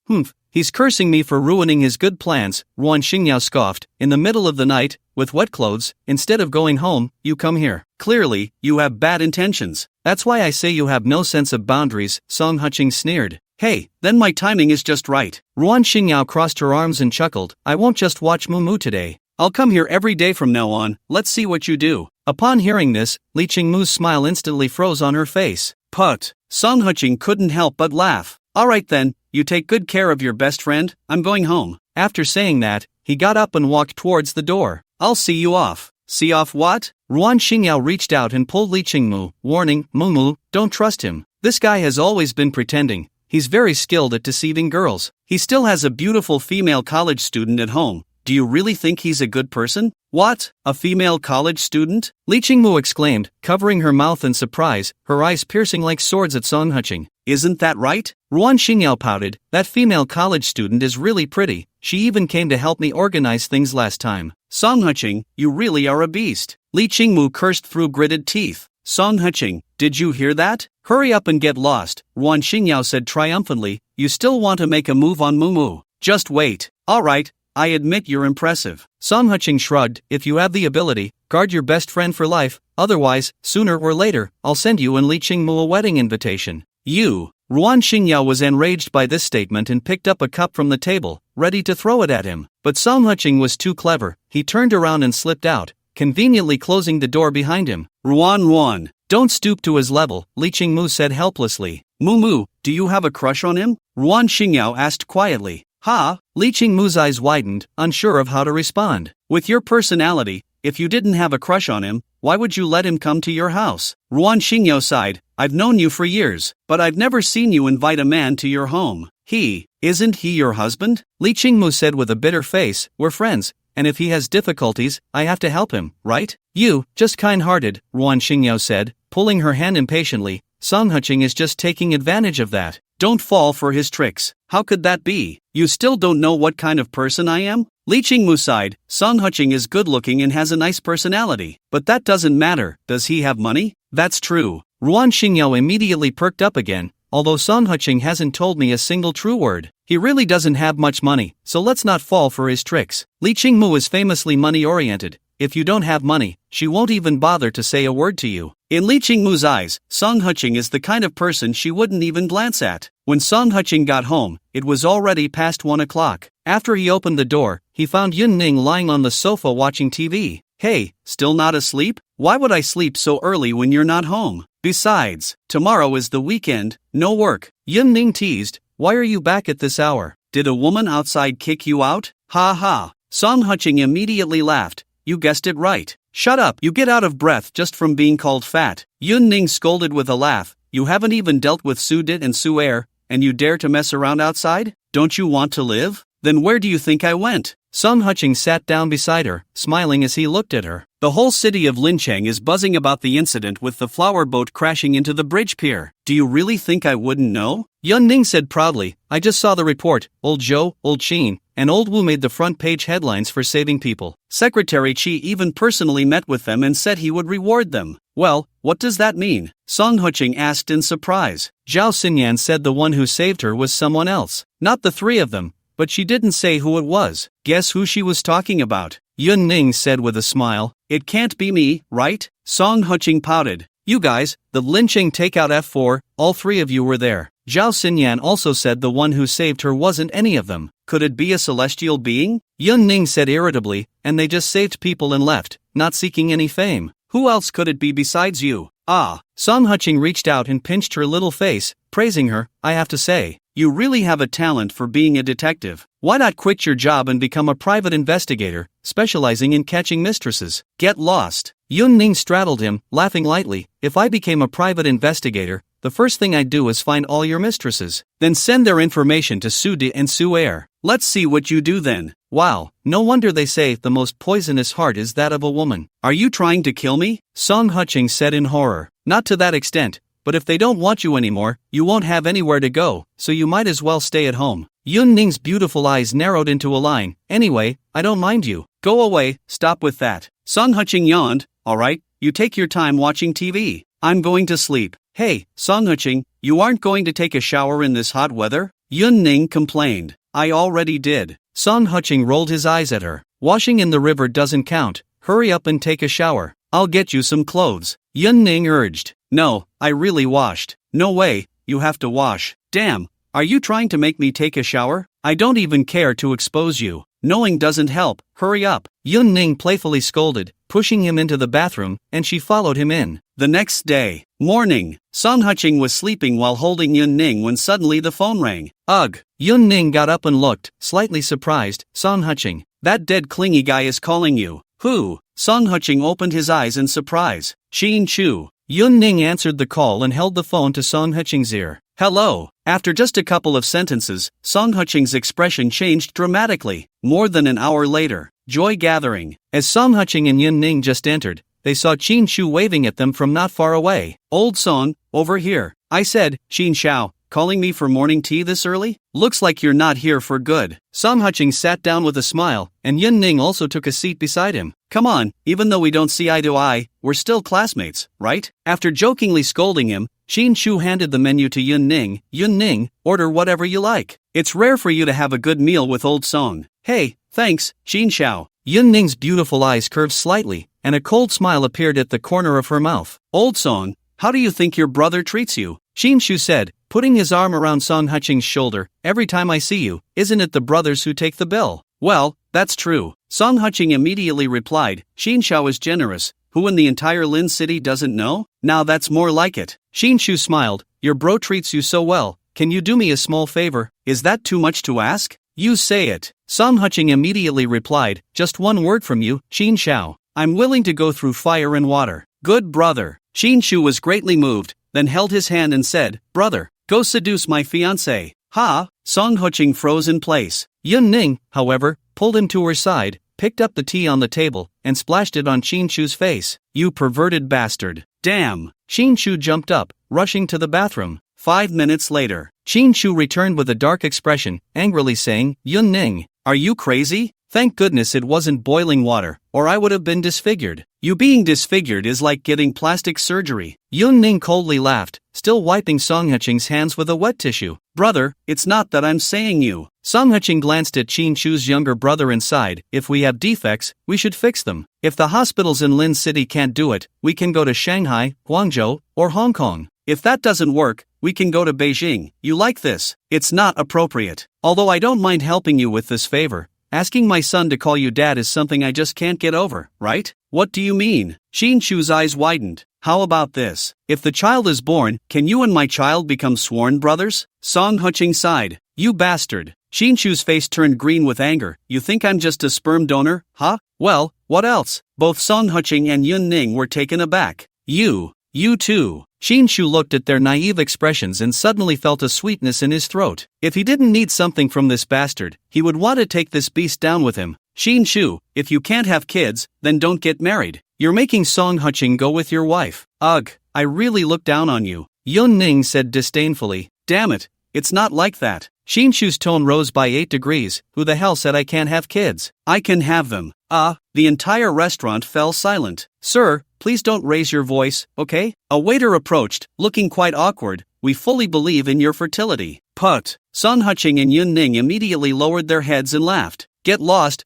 He's cursing me for ruining his good plans, Ruan Xingyao scoffed. In the middle of the night, with wet clothes, instead of going home, you come here. Clearly, you have bad intentions. That's why I say you have no sense of boundaries, Song Huching sneered. Hey, then my timing is just right. Ruan Xingyao crossed her arms and chuckled. I won't just watch Mumu today. I'll come here every day from now on. Let's see what you do. Upon hearing this, Li Qingmu's smile instantly froze on her face. Put. Song Huching couldn't help but laugh. Alright then, you take good care of your best friend, I'm going home. After saying that, he got up and walked towards the door. I'll see you off. See off what? Ruan Xingyao reached out and pulled Li Qingmu, warning, Mumu, don't trust him. This guy has always been pretending. He's very skilled at deceiving girls. He still has a beautiful female college student at home. Do you really think he's a good person? What? A female college student? Li Qingmu exclaimed, covering her mouth in surprise, her eyes piercing like swords at Song Huching. Isn't that right? Ruan Xingyao pouted. That female college student is really pretty. She even came to help me organize things last time. Song Huching, you really are a beast. Li Qingmu cursed through gritted teeth. Song Huching, did you hear that? Hurry up and get lost, Ruan Xingyao said triumphantly. You still want to make a move on Mumu? Just wait. Alright, I admit you're impressive. Song Huching shrugged. If you have the ability, guard your best friend for life. Otherwise, sooner or later, I'll send you and Li Qingmu a wedding invitation. You. Ruan Xingyao was enraged by this statement and picked up a cup from the table, ready to throw it at him. But Song Huching was too clever. He turned around and slipped out, conveniently closing the door behind him. Ruan. Don't stoop to his level, Li Qingmu said helplessly. Mumu, do you have a crush on him? Ruan Xingyao asked quietly. Ha? Li Qingmu's eyes widened, unsure of how to respond. With your personality, if you didn't have a crush on him, why would you let him come to your house? Ruan Xingyao sighed. I've known you for years, but I've never seen you invite a man to your home. Isn't he your husband? Li Qingmu said with a bitter face. We're friends, and if he has difficulties, I have to help him, right? You, just kind-hearted, Ruan Xingyao said, pulling her hand impatiently. Song Huching is just taking advantage of that. Don't fall for his tricks. How could that be? You still don't know what kind of person I am? Li Qingmu sighed. Song Huching is good-looking and has a nice personality. But that doesn't matter. Does he have money? That's true. Ruan Xingyao immediately perked up again. Although Song Huching hasn't told me a single true word, he really doesn't have much money, so let's not fall for his tricks. Li Qingmu is famously money-oriented. If you don't have money, she won't even bother to say a word to you. In Li Qingmu's eyes, Song Huching is the kind of person she wouldn't even glance at. When Song Huching got home, it was already past 1 o'clock. After he opened the door, he found Yun Ning lying on the sofa watching TV. Hey, still not asleep? Why would I sleep so early when you're not home? Besides, tomorrow is the weekend, no work. Yun Ning teased. Why are you back at this hour? Did a woman outside kick you out? Ha ha. Song Huching immediately laughed. You guessed it right. Shut up, you get out of breath just from being called fat. Yun Ning scolded with a laugh. You haven't even dealt with Su Dit and Su Er, and you dare to mess around outside? Don't you want to live? Then where do you think I went? Song Huching sat down beside her, smiling as he looked at her. The whole city of Lincheng is buzzing about the incident with the flower boat crashing into the bridge pier. Do you really think I wouldn't know? Yun Ning said proudly, I just saw the report. Old Zhou, Old Qin, and Old Wu made the front page headlines for saving people. Secretary Qi even personally met with them and said he would reward them. Well, what does that mean? Song Huching asked in surprise. Zhao Xinyan said the one who saved her was someone else. Not the three of them. But she didn't say who it was. Guess who she was talking about? Yun Ning said with a smile. It can't be me, right? Song Huching pouted. You guys, the Lincheng takeout F4, all three of you were there. Zhao Xinyan also said the one who saved her wasn't any of them. Could it be a celestial being? Yun Ning said irritably, and they just saved people and left, not seeking any fame. Who else could it be besides you? Ah. Song Huching reached out and pinched her little face, praising her. I have to say, you really have a talent for being a detective. Why not quit your job and become a private investigator, specializing in catching mistresses? Get lost. Yun Ning straddled him, laughing lightly. If I became a private investigator, the first thing I'd do is find all your mistresses. Then send their information to Su Di and Su Er. Let's see what you do then. Wow, no wonder they say the most poisonous heart is that of a woman. Are you trying to kill me? Song Huching said in horror. Not to that extent, but if they don't want you anymore, you won't have anywhere to go, so you might as well stay at home. Yun Ning's beautiful eyes narrowed into a line. Anyway, I don't mind you. Go away, stop with that. Song Huching yawned. Alright, you take your time watching TV. I'm going to sleep. Hey, Song Huching, you aren't going to take a shower in this hot weather? Yun Ning complained. I already did. Song Huching rolled his eyes at her. Washing in the river doesn't count. Hurry up and take a shower. I'll get you some clothes. Yun Ning urged. No, I really washed. No way, you have to wash. Damn, are you trying to make me take a shower? I don't even care to expose you. Knowing doesn't help, hurry up. Yun Ning playfully scolded, pushing him into the bathroom, and she followed him in. The next day, morning, Song Huching was sleeping while holding Yun Ning when suddenly the phone rang. Ugh. Yun Ning got up and looked, slightly surprised. Song Huching. That dead clingy guy is calling you. Who? Song Huching opened his eyes in surprise. Shin Chu. Yun Ning answered the call and held the phone to Song Huching's ear. Hello. After just a couple of sentences, Song Huching's expression changed dramatically. More than an hour later, joy gathering. As Song Huching and Yun Ning just entered, they saw Qin Shu waving at them from not far away. Old Song, over here. I said, Qin Xiao, calling me for morning tea this early? Looks like you're not here for good. Song Huching sat down with a smile, and Yun Ning also took a seat beside him. Come on, even though we don't see eye to eye, we're still classmates, right? After jokingly scolding him, Qin Shu handed the menu to Yun Ning. Yun Ning, order whatever you like. It's rare for you to have a good meal with Old Song. Hey, thanks, Qin Xiao. Yun Ning's beautiful eyes curved slightly, and a cold smile appeared at the corner of her mouth. Old Song, how do you think your brother treats you? Qin Shu said, putting his arm around Song Huching's shoulder. Every time I see you, isn't it the brothers who take the bill? Well, that's true. Song Huching immediately replied, Qin Xiao is generous. Who in the entire Lin City doesn't know? Now that's more like it. Qin Shu smiled. Your bro treats you so well. Can you do me a small favor? Is that too much to ask? You say it. Song Huching immediately replied, just one word from you, Qin Xiao. I'm willing to go through fire and water. Good brother. Qin Shu was greatly moved, then held his hand and said, Brother, go seduce my fiancée. Ha! Song Huching froze in place. Yun Ning, however, pulled him to her side, picked up the tea on the table, and splashed it on Qin Shu's face. You perverted bastard. Damn. Qin Shu jumped up, rushing to the bathroom. 5 minutes later, Qin Shu returned with a dark expression, angrily saying, Yun Ning, are you crazy? Thank goodness it wasn't boiling water, or I would have been disfigured. You being disfigured is like getting plastic surgery. Yun Ning coldly laughed, still wiping Song Huching's hands with a wet tissue. Brother, it's not that I'm saying you. Song Huching glanced at Qin Shu's younger brother and sighed. If we have defects, we should fix them. If the hospitals in Lin City can't do it, we can go to Shanghai, Guangzhou, or Hong Kong. If that doesn't work, we can go to Beijing. You like this? It's not appropriate. Although I don't mind helping you with this favor. Asking my son to call you dad is something I just can't get over, right? What do you mean? Qin Shu's eyes widened. How about this? If the child is born, can you and my child become sworn brothers? Song Huching sighed. You bastard. Qin Shu's face turned green with anger. You think I'm just a sperm donor, huh? Well, what else? Both Song Huching and Yun Ning were taken aback. You too. Qin Shu looked at their naive expressions and suddenly felt a sweetness in his throat. If he didn't need something from this bastard, he would want to take this beast down with him. Qin Shu, if you can't have kids, then don't get married. You're making Song Huching go with your wife. Ugh, I really look down on you. Yun Ning said disdainfully. Damn it, it's not like that. Qin Shu's tone rose by 8 degrees. Who the hell said I can't have kids? I can have them. The entire restaurant fell silent. Sir, please don't raise your voice, okay? A waiter approached, looking quite awkward. We fully believe in your fertility. Put. Song Huching and Yun Ning immediately lowered their heads and laughed. Get lost,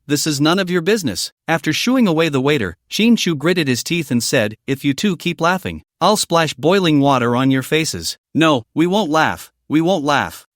this is none of your business. After shooing away the waiter, Qin Shu gritted his teeth and said, if you two keep laughing, I'll splash boiling water on your faces. No, we won't laugh.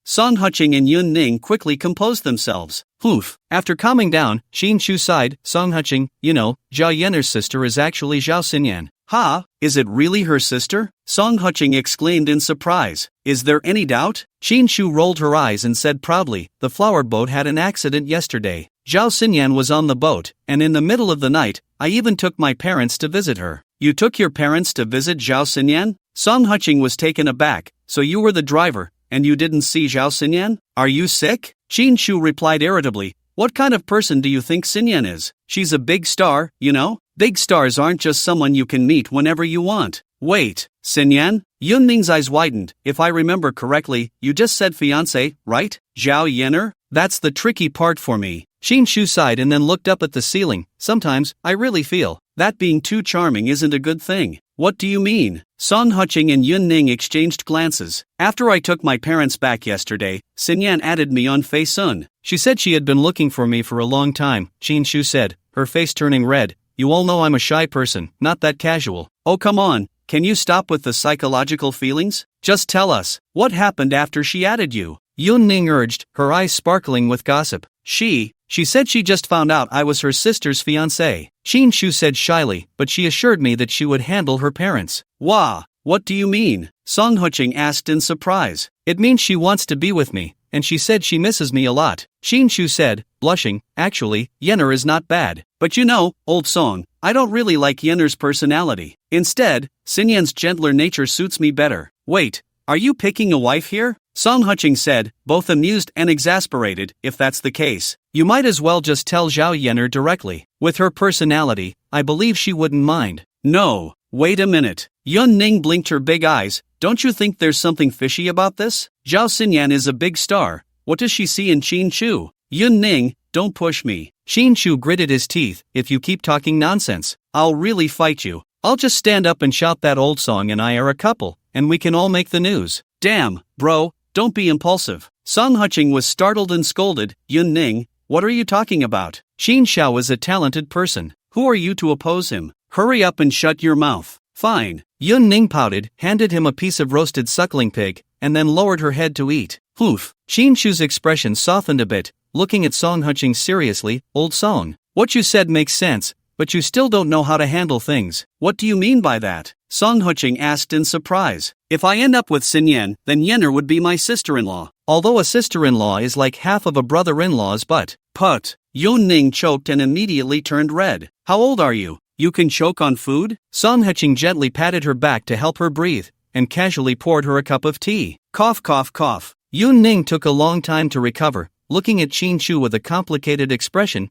Song Huching and Yun Ning quickly composed themselves. Oof. After calming down, Qin Shu sighed. Song Huching, you know, Zhao Yener's sister is actually Zhao Xinyan. Ha, is it really her sister? Song Huching exclaimed in surprise. Is there any doubt? Qin Shu rolled her eyes and said proudly, the flower boat had an accident yesterday. Zhao Xinyan was on the boat, and in the middle of the night, I even took my parents to visit her. You took your parents to visit Zhao Xinyan? Song Huching was taken aback. So you were the driver, and you didn't see Zhao Xinyan? Are you sick? Qin Shu replied irritably. What kind of person do you think Xinyan is? She's a big star, you know? Big stars aren't just someone you can meet whenever you want. Wait, Xinyan? Yun Ning's eyes widened. If I remember correctly, you just said fiancé, right? Zhao Yener? That's the tricky part for me. Xin Shu sighed and then looked up at the ceiling. Sometimes, I really feel that being too charming isn't a good thing. What do you mean? Song Huqing and Yun Ning exchanged glances. After I took my parents back yesterday, Xinyan added me on Facun. She said she had been looking for me for a long time, Xin Shu said, her face turning red. You all know I'm a shy person, not that casual. Oh come on, can you stop with the psychological feelings? Just tell us, what happened after she added you? Yun Ning urged, her eyes sparkling with gossip. She said she just found out I was her sister's fiancé. Xin Shu said shyly, but she assured me that she would handle her parents. Wah, what do you mean? Song Huqing asked in surprise. It means she wants to be with me, and she said she misses me a lot. Xin Shu said, blushing, actually, Yener is not bad. But you know, old Song, I don't really like Yener's personality. Instead, Xinyan's gentler nature suits me better. Wait, are you picking a wife here? Song Huqing said, both amused and exasperated. If that's the case, you might as well just tell Zhao Yener directly. With her personality, I believe she wouldn't mind. No, wait a minute. Yun Ning blinked her big eyes. Don't you think there's something fishy about this? Zhao Xinyan is a big star. What does she see in Xin Shu? Yun Ning, don't push me. Xin Shu gritted his teeth. If you keep talking nonsense, I'll really fight you. I'll just stand up and shout that old Song and I are a couple, and we can all make the news. Damn, bro, don't be impulsive. Song Huqing was startled and scolded. Yun Ning, what are you talking about? Xin Xiao is a talented person. Who are you to oppose him? Hurry up and shut your mouth. Fine. Yun Ning pouted, handed him a piece of roasted suckling pig, and then lowered her head to eat. Hoof. Xin Shu's expression softened a bit, looking at Song Huqing seriously. Old Song, what you said makes sense, but you still don't know how to handle things. What do you mean by that? Song Huqing asked in surprise. If I end up with Xinyan, then Yener would be my sister-in-law. Although a sister-in-law is like half of a brother-in-law's butt. Put. Yun Ning choked and immediately turned red. How old are you? You can choke on food? Song Huqing gently patted her back to help her breathe, and casually poured her a cup of tea. Cough cough cough. Yun Ning took a long time to recover, looking at Xin Shu with a complicated expression.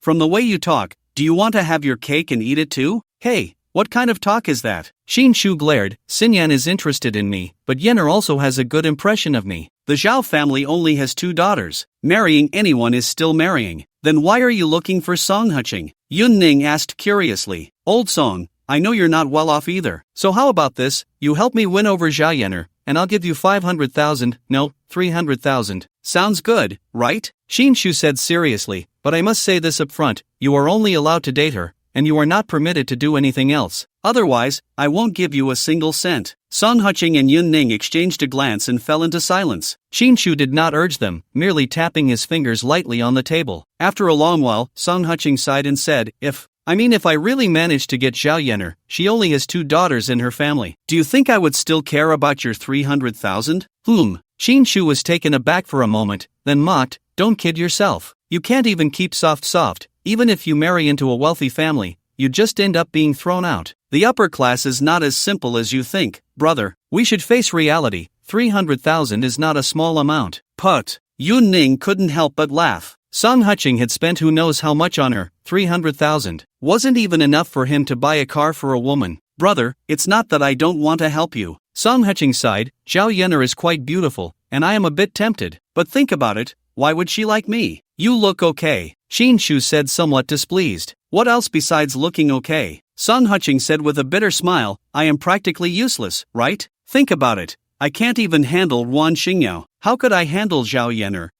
From the way you talk, do you want to have your cake and eat it too? Hey, what kind of talk is that? Xin Shu glared. Xinyan is interested in me, but Yener also has a good impression of me. The Zhao family only has 2 daughters. Marrying anyone is still marrying. Then why are you looking for Song Huqing? Yun Ning asked curiously. Old Song, I know you're not well off either. So how about this? You help me win over Zhao Yener, and I'll give you 500,000, no, 300,000. Sounds good, right? Xin Shu said seriously, but I must say this up front, you are only allowed to date her, and you are not permitted to do anything else. Otherwise, I won't give you a single cent. Song Huqing and Yun Ning exchanged a glance and fell into silence. Xin Shu did not urge them, merely tapping his fingers lightly on the table. After a long while, Song Huqing sighed and said, If I really managed to get Zhao Yener, she only has 2 daughters in her family. Do you think I would still care about your 300,000? Xin Shu was taken aback for a moment, then mocked, don't kid yourself. You can't even keep soft. Even if you marry into a wealthy family, you just end up being thrown out. The upper class is not as simple as you think, brother. We should face reality. 300,000 is not a small amount. Put. Yun Ning couldn't help but laugh. Song Huqing had spent who knows how much on her. 300,000 wasn't even enough for him to buy a car for a woman. Brother, it's not that I don't want to help you. Song Huqing sighed. Zhao Yener is quite beautiful, and I am a bit tempted. But think about it. Why would she like me? You look okay. Xin Shu said, somewhat displeased. What else besides looking okay? Song Huqing said with a bitter smile, I am practically useless, right? Think about it. I can't even handle Wan Xingyao. How could I handle Zhao Yener?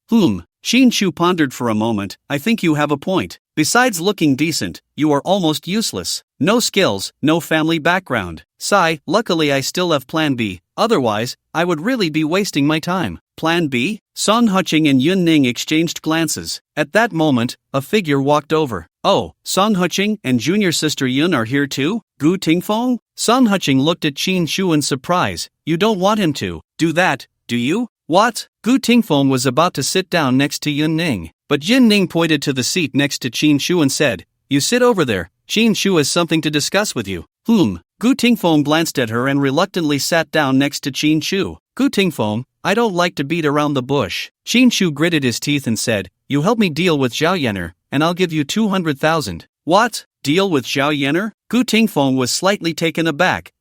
Xin Shu pondered for a moment. I think you have a point. Besides looking decent, you are almost useless. No skills, no family background. Sigh, luckily I still have Plan B. Otherwise, I would really be wasting my time. Plan B? Song Huqing and Yun Ning exchanged glances. At that moment, a figure walked over. Oh, Song Huqing and junior sister Yun are here too? Gu Tingfeng? Song Huqing looked at Xin Shu in surprise. You don't want him to do that, do you? What? Gu Tingfeng was about to sit down next to Yun Ning, but Yun Ning pointed to the seat next to Xin Shu and said, You sit over there. Xin Shu has something to discuss with you. Gu Tingfeng glanced at her and reluctantly sat down next to Xin Shu. Gu Tingfeng, I don't like to beat around the bush. Xin Shu gritted his teeth and said, You help me deal with Zhao Yener, and I'll give you 200,000. What? Deal with Zhao Yenner? Gu Tingfeng was slightly taken aback.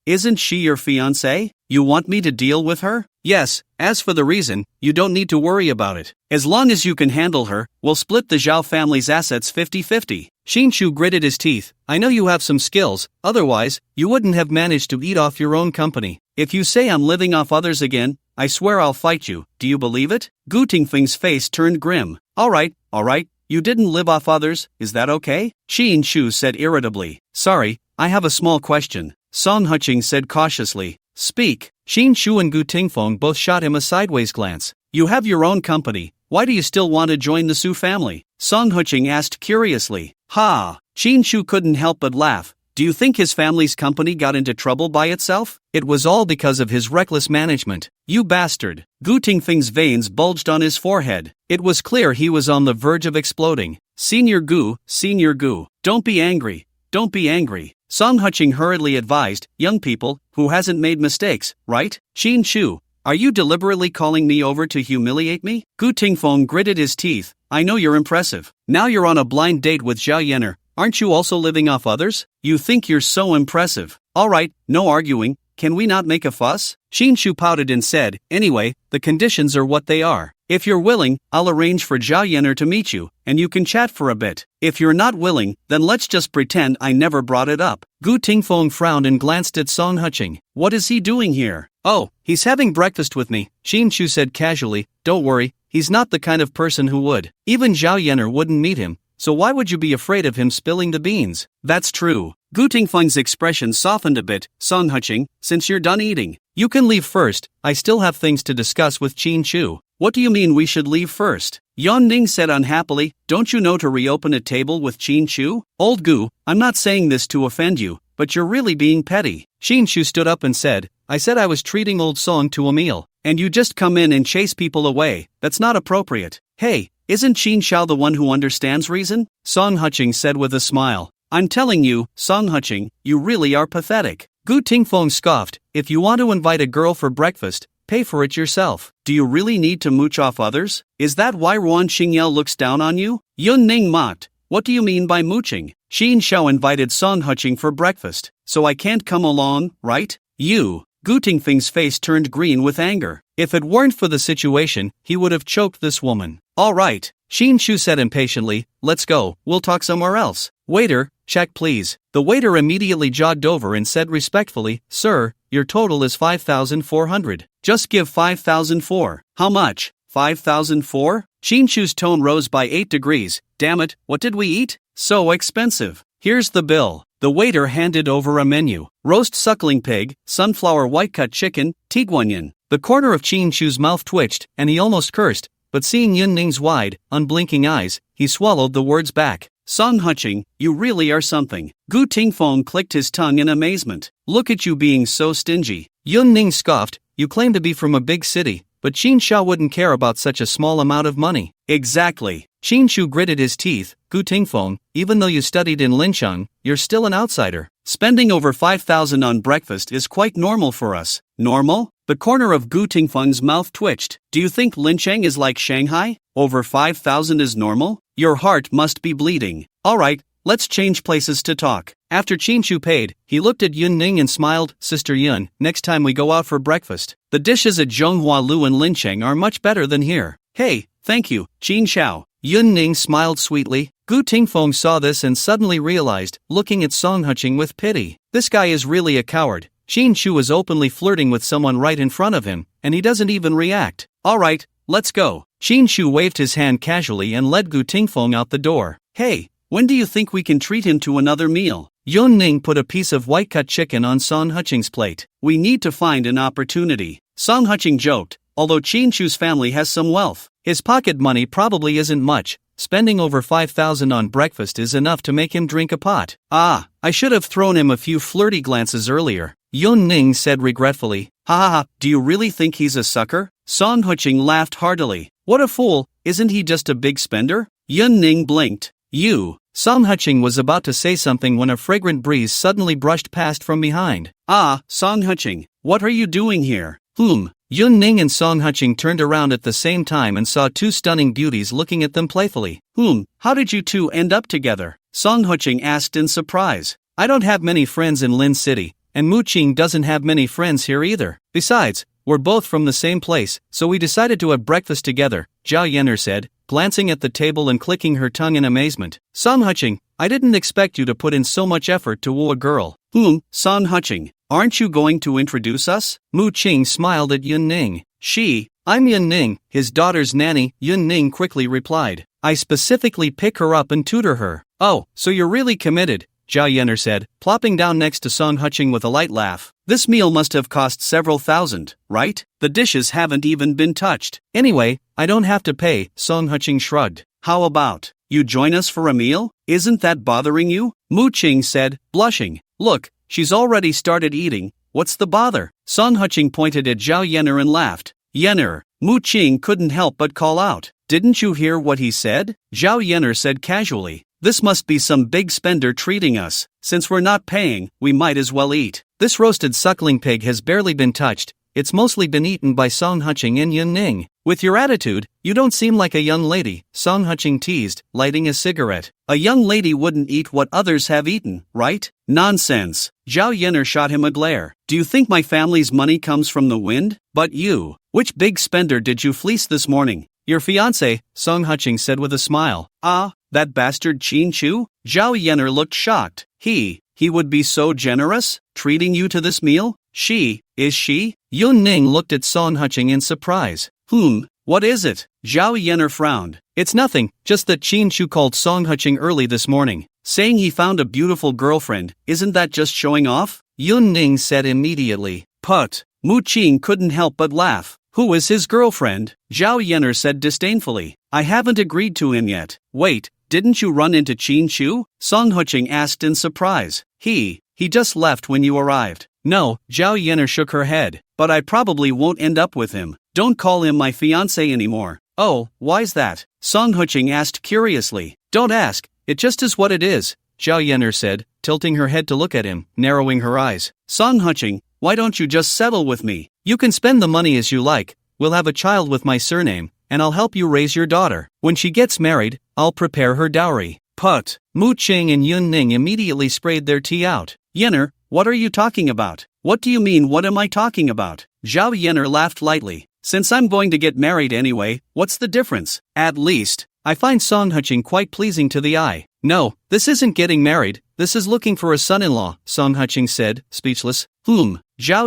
Isn't she your fiancée? You want me to deal with her? Yes, as for the reason, you don't need to worry about it. As long as you can handle her, we'll split the Zhao family's assets 50-50. Xinshu gritted his teeth. I know you have some skills, otherwise, you wouldn't have managed to eat off your own company. If you say I'm living off others again, I swear I'll fight you. Do you believe it? Gu Tingfeng's face turned grim. Alright, you didn't live off others, is that okay? Xinshu said irritably. Sorry, I have a small question. Song Huqing said cautiously. Speak. Xinshu and Gu Tingfeng both shot him a sideways glance. You have your own company, why do you still want to join the Su family? Song Huqing asked curiously. Ha! Xinshu couldn't help but laugh. Do you think his family's company got into trouble by itself? It was all because of his reckless management. You bastard. Gu Tingfeng's veins bulged on his forehead. It was clear he was on the verge of exploding. Senior Gu, don't be angry. Song Huqing hurriedly advised, young people, who hasn't made mistakes, right? Xinshu, are you deliberately calling me over to humiliate me? Gu Tingfeng gritted his teeth. I know you're impressive. Now you're on a blind date with Zhao Yenner. Aren't you also living off others? You think you're so impressive. Alright, no arguing. Can we not make a fuss? Xinshu pouted and said, anyway, the conditions are what they are. If you're willing, I'll arrange for Zhao Yenner to meet you, and you can chat for a bit. If you're not willing, then let's just pretend I never brought it up. Gu Tingfeng frowned and glanced at Song Huqing. What is he doing here? Oh, he's having breakfast with me, Xinshu said casually. Don't worry, he's not the kind of person who would. Even Zhao Yenner wouldn't meet him, so why would you be afraid of him spilling the beans? That's true. Gu Tingfeng's expression softened a bit. Song Huqing, since you're done eating, you can leave first. I still have things to discuss with Xinshu. What do you mean we should leave first? Yan Ning said unhappily. Don't you know to reopen a table with Xinshu? Old Gu, I'm not saying this to offend you, but you're really being petty. Xinshu stood up and said, I said I was treating old Song to a meal, and you just come in and chase people away. That's not appropriate. Hey, isn't Xinshu the one who understands reason? Song Huqing said with a smile. I'm telling you, Song Huqing, you really are pathetic. Gu Tingfeng scoffed. If you want to invite a girl for breakfast, pay for it yourself. Do you really need to mooch off others? Is that why Ruan Xingyao looks down on you? Yun Ning mocked. What do you mean by mooching? Xinshu invited Song Huqing for breakfast, so I can't come along, right? You. Gu Tingfeng's face turned green with anger. If it weren't for the situation, he would have choked this woman. All right, Xinshu said impatiently. Let's go, we'll talk somewhere else. Waiter, check please. The waiter immediately jogged over and said respectfully, Sir, your total is 5,400. Just give 5,004. How much? 5,004? Xinshu's tone rose by 8 degrees. Damn it, what did we eat? So expensive. Here's the bill. The waiter handed over a menu. Roast suckling pig, sunflower white-cut chicken, tiguanyan. The corner of Xinshu's mouth twitched, and he almost cursed, but seeing Yun Ning's wide, unblinking eyes, he swallowed the words back. Song Huqing, you really are something. Gu Tingfeng clicked his tongue in amazement. Look at you being so stingy. Yun Ning scoffed. You claim to be from a big city, but Xinshu wouldn't care about such a small amount of money. Exactly. Xinshu gritted his teeth. Gu Tingfeng, even though you studied in Lincheng, you're still an outsider. Spending over 5,000 on breakfast is quite normal for us. Normal? The corner of Gu Tingfeng's mouth twitched. Do you think Lincheng is like Shanghai? Over 5,000 is normal? Your heart must be bleeding. Alright, let's change places to talk. After Xinshu paid, he looked at Yun Ning and smiled. Sister Yun, next time we go out for breakfast, the dishes at Zhonghua Lu and Lincheng are much better than here. Hey, thank you, Xinshu. Yun Ning smiled sweetly. Gu Tingfeng saw this and suddenly realized, looking at Song Huqing with pity. This guy is really a coward. Xinshu is openly flirting with someone right in front of him, and he doesn't even react. Alright, let's go. Xinshu waved his hand casually and led Gu Tingfeng out the door. Hey, when do you think we can treat him to another meal? Yun Ning put a piece of white-cut chicken on Song Huqing's plate. We need to find an opportunity. Song Huqing joked. Although Xinshu's family has some wealth, his pocket money probably isn't much. Spending over 5,000 on breakfast is enough to make him drink a pot. Ah, I should have thrown him a few flirty glances earlier. Yun Ning said regretfully. Ha, do you really think he's a sucker? Song Huqing laughed heartily. What a fool, isn't he just a big spender? Yun Ning blinked. You. Song Huqing was about to say something when a fragrant breeze suddenly brushed past from behind. Ah, Song Huqing, what are you doing here? Yun Ning and Song Huqing turned around at the same time and saw two stunning beauties looking at them playfully. How did you two end up together? Song Qing asked in surprise. I don't have many friends in Lin City, and Mu Qing doesn't have many friends here either. Besides, we're both from the same place, so we decided to have breakfast together, Zhao Yen'er said, glancing at the table and clicking her tongue in amazement. Song Qing, I didn't expect you to put in so much effort to woo a girl. Song Qing, aren't you going to introduce us? Mu Qing smiled at Yun Ning. I'm Yun Ning, his daughter's nanny, Yun Ning quickly replied. I specifically pick her up and tutor her. Oh, so you're really committed, Zhao Yen'er said, plopping down next to Song Qing with a light laugh. This meal must have cost several thousand, right? The dishes haven't even been touched. Anyway, I don't have to pay, Song Qing shrugged. How about you join us for a meal? Isn't that bothering you? Mu Qing said, blushing. Look, she's already started eating, what's the bother? Song Qing pointed at Zhao Yen'er and laughed. Yen'er, Mu Qing couldn't help but call out. Didn't you hear what he said? Zhao Yen'er said casually. This must be some big spender treating us. Since we're not paying, we might as well eat. This roasted suckling pig has barely been touched. It's mostly been eaten by Song Qing and Yun Ning. With your attitude, you don't seem like a young lady, Song Qing teased, lighting a cigarette. A young lady wouldn't eat what others have eaten, right? Nonsense. Zhao Yen'er shot him a glare. Do you think my family's money comes from the wind? But you, which big spender did you fleece this morning? Your fiancé, Song Qing said with a smile. Ah, that bastard Qin Chu? Zhao Yen'er looked shocked. He would be so generous, treating you to this meal? Is she? Yun Ning looked at Song Qing in surprise. What is it? Zhao Yen'er frowned. It's nothing, just that Qin Chu called Song Qing early this morning, saying he found a beautiful girlfriend. Isn't that just showing off? Yun Ning said immediately. Put. Mu Qing couldn't help but laugh. Who is his girlfriend? Zhao Yen'er said disdainfully. I haven't agreed to him yet. Wait, didn't you run into Qin Chu? Song Qing asked in surprise. He just left when you arrived. No, Zhao Yen'er shook her head. But I probably won't end up with him. Don't call him my fiancé anymore. Oh, why's that? Song Qing asked curiously. Don't ask, it just is what it is, Zhao Yen'er said, tilting her head to look at him, narrowing her eyes. Song Qing, why don't you just settle with me? You can spend the money as you like, we'll have a child with my surname, and I'll help you raise your daughter. When she gets married, I'll prepare her dowry. Put. Mu Qing and Yun Ning immediately sprayed their tea out. Yen'er, what are you talking about? What do you mean, what am I talking about? Zhao Yen'er laughed lightly. Since I'm going to get married anyway, what's the difference? At least, I find Song Qing quite pleasing to the eye. No, this isn't getting married, this is looking for a son-in-law, Song Qing said, speechless. Zhao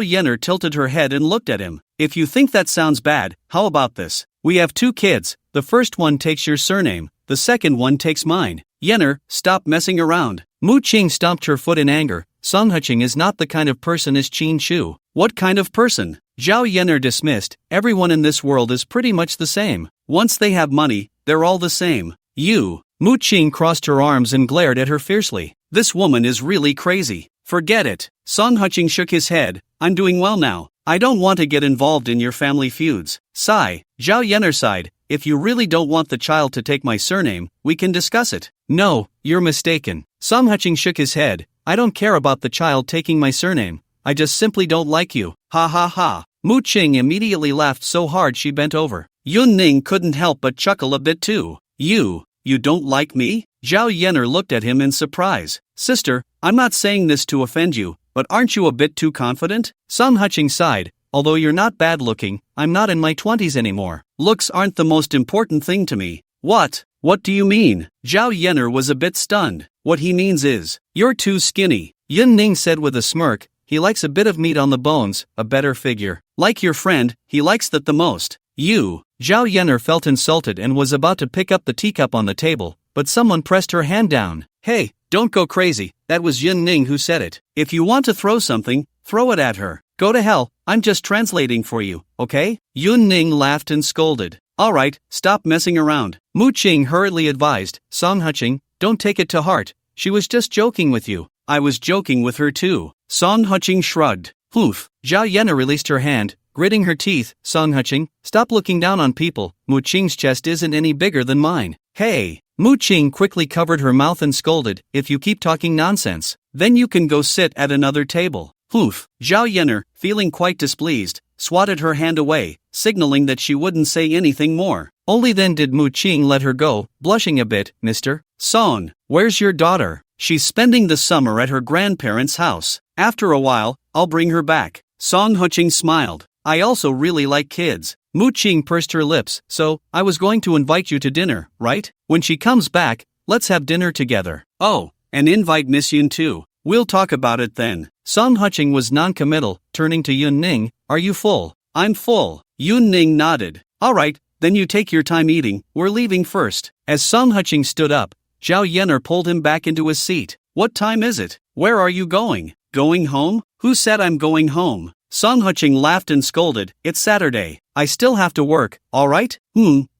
Yen'er tilted her head and looked at him. If you think that sounds bad, how about this? We have 2 kids, the first one takes your surname, the second one takes mine. Yen'er, stop messing around. Mu Qing stomped her foot in anger. Song Qing is not the kind of person as Qin Chu. What kind of person? Zhao Yen'er dismissed. Everyone in this world is pretty much the same. Once they have money, they're all the same. You. Mu Qing crossed her arms and glared at her fiercely. This woman is really crazy. Forget it. Song Qing shook his head. I'm doing well now. I don't want to get involved in your family feuds. Sigh. Zhao Yen'er sighed. If you really don't want the child to take my surname, we can discuss it. No, you're mistaken. Song Qing shook his head. I don't care about the child taking my surname. I just simply don't like you. Ha ha ha. Mu Qing immediately laughed so hard she bent over. Yun Ning couldn't help but chuckle a bit too. You don't like me? Zhao Yen'er looked at him in surprise. Sister, I'm not saying this to offend you, but aren't you a bit too confident? Song Qing sighed. Although you're not bad looking, I'm not in my 20s anymore. Looks aren't the most important thing to me. What? What do you mean? Zhao Yen'er was a bit stunned. What he means is, you're too skinny. Yun Ning said with a smirk. He likes a bit of meat on the bones, a better figure. Like your friend, he likes that the most. You. Zhao Yen'er felt insulted and was about to pick up the teacup on the table, but someone pressed her hand down. Hey, don't go crazy, that was Yun Ning who said it. If you want to throw something, throw it at her. Go to hell, I'm just translating for you, okay? Yun Ning laughed and scolded. Alright, stop messing around. Mu Qing hurriedly advised. Song Qing, don't take it to heart. She was just joking with you. I was joking with her too. Song Qing shrugged. Zhao Yen'er released her hand, gritting her teeth. Song Qing, stop looking down on people. Mu Qing's chest isn't any bigger than mine. Hey. Mu Qing quickly covered her mouth and scolded. If you keep talking nonsense, then you can go sit at another table. Zhao Yen'er, feeling quite displeased, swatted her hand away, signaling that she wouldn't say anything more. Only then did Mu Qing let her go, blushing a bit. Mr. Son, where's your daughter? She's spending the summer at her grandparents' house. After a while, I'll bring her back. Song Huching smiled. I also really like kids. Mu Qing pursed her lips. So, I was going to invite you to dinner, right? When she comes back, let's have dinner together. Oh, and invite Miss Yun too. We'll talk about it then. Song Huching was non-committal, turning to Yun Ning. Are you full? I'm full. Yun Ning nodded. All right, then you take your time eating. We're leaving first. As Song Huching stood up, Zhao Yenner pulled him back into his seat. What time is it? Where are you going? Going home? Who said I'm going home? Song Huching laughed and scolded. It's Saturday. I still have to work, all right?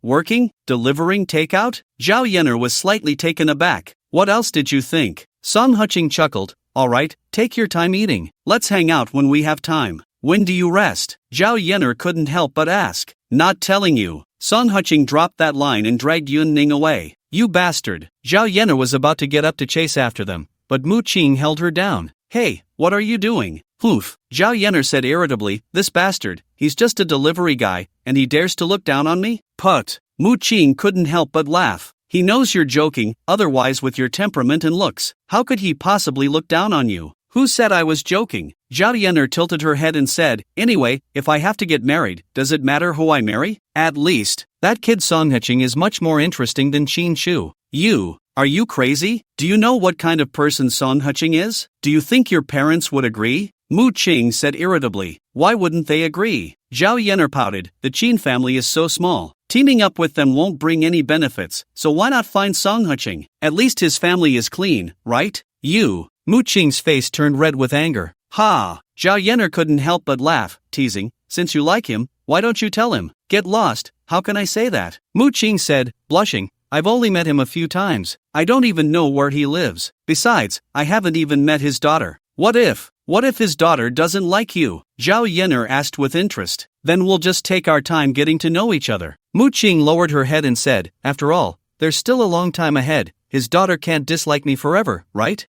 Working? Delivering takeout? Zhao Yenner was slightly taken aback. What else did you think? Song Huching chuckled. All right, take your time eating. Let's hang out when we have time. When do you rest? Zhao Yenner couldn't help but ask. Not telling you. Song Huching dropped that line and dragged Yun Ning away. You bastard. Zhao Yenner was about to get up to chase after them, but Mu Qing held her down. Hey, what are you doing? Poof, Zhao Yenner said irritably. This bastard, he's just a delivery guy, and he dares to look down on me? Put. Mu Qing couldn't help but laugh. He knows you're joking, otherwise with your temperament and looks, how could he possibly look down on you? Who said I was joking? Zhao Yenner tilted her head and said, anyway, if I have to get married, does it matter who I marry? At least, that kid Song Huching is much more interesting than Qin Shu. Are you crazy? Do you know what kind of person Song Huching is? Do you think your parents would agree? Mu Qing said irritably. Why wouldn't they agree? Zhao Yenner pouted. The Qin family is so small. Teaming up with them won't bring any benefits, so why not find Song Huching? At least his family is clean, right? Mu Qing's face turned red with anger. Ha! Zhao Yenner couldn't help but laugh, teasing. Since you like him, why don't you tell him? Get lost, how can I say that? Mu Qing said, blushing. I've only met him a few times. I don't even know where he lives. Besides, I haven't even met his daughter. What if his daughter doesn't like you? Zhao Yenner asked with interest. Then we'll just take our time getting to know each other. Mu Qing lowered her head and said, after all, there's still a long time ahead. His daughter can't dislike me forever, right?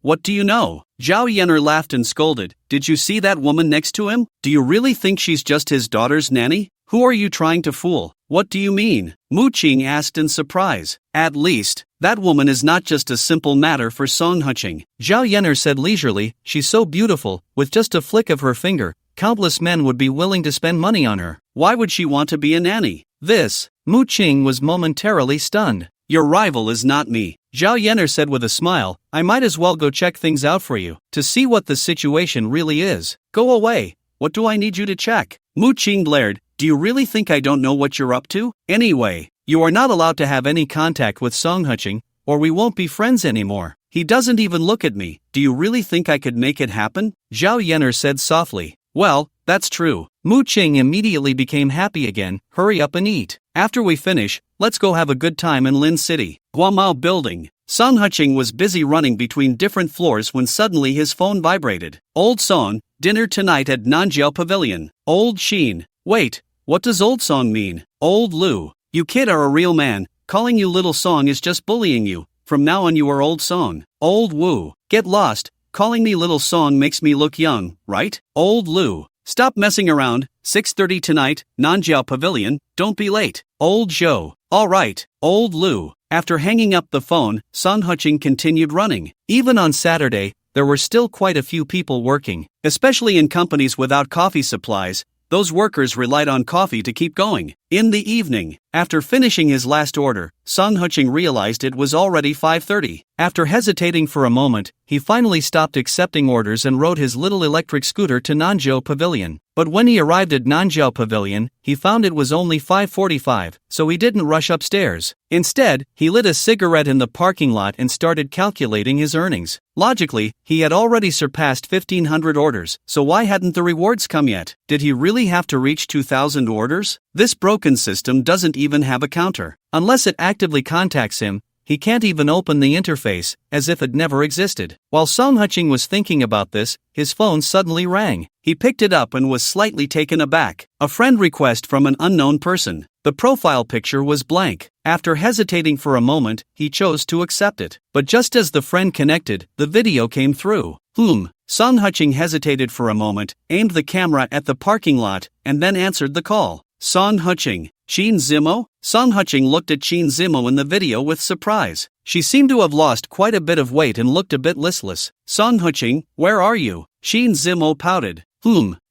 What do you know? Zhao Yenner laughed and scolded. Did you see that woman next to him? Do you really think she's just his daughter's nanny? Who are you trying to fool? What do you mean? Mu Qing asked in surprise. At least, that woman is not just a simple matter for Song Huching. Zhao Yenner said leisurely, she's so beautiful, with just a flick of her finger, countless men would be willing to spend money on her. Why would she want to be a nanny? Mu Qing was momentarily stunned. Your rival is not me, Zhao Yenner said with a smile. I might as well go check things out for you, to see what the situation really is. Go away. What do I need you to check? Mu Qing blared. Do you really think I don't know what you're up to? Anyway, you are not allowed to have any contact with Song Huching, or we won't be friends anymore. He doesn't even look at me. Do you really think I could make it happen? Zhao Yenner said softly. Well, that's true. Mu Qing immediately became happy again. Hurry up and eat. After we finish, let's go have a good time in Lin City. Guamao Building. Song Huching was busy running between different floors when suddenly his phone vibrated. Old Song, dinner tonight at Nanjiao Pavilion. Old Sheen. Wait, what does Old Song mean? Old Lu. You kid are a real man. Calling you Little Song is just bullying you. From now on you are Old Song. Old Wu. Get lost. Calling me Little Song makes me look young, right? Old Lu. Stop messing around. 6:30 tonight, Nanjiao Pavilion. Don't be late. Old Zhou. All right, Old Lu. After hanging up the phone, Song Huching continued running. Even on Saturday, there were still quite a few people working. Especially in companies without coffee supplies, those workers relied on coffee to keep going. In the evening, after finishing his last order, Song Huching realized it was already 5:30. After hesitating for a moment, he finally stopped accepting orders and rode his little electric scooter to Nanjiao Pavilion. But when he arrived at Nanjiao Pavilion, he found it was only 5:45, so he didn't rush upstairs. Instead, he lit a cigarette in the parking lot and started calculating his earnings. Logically, he had already surpassed 1,500 orders, so why hadn't the rewards come yet? Did he really have to reach 2,000 orders? This broken system doesn't even have a counter. Unless it actively contacts him, he can't even open the interface, as if it never existed. While Song Huching was thinking about this, his phone suddenly rang. He picked it up and was slightly taken aback. A friend request from an unknown person. The profile picture was blank. After hesitating for a moment, he chose to accept it. But just as the friend connected, the video came through. Song Huching hesitated for a moment, aimed the camera at the parking lot, and then answered the call. Son Qing. Qin Zimo? Son Qing looked at Qin Zimo in the video with surprise. She seemed to have lost quite a bit of weight and looked a bit listless. Son Qing, where are you? Qin Zimo pouted.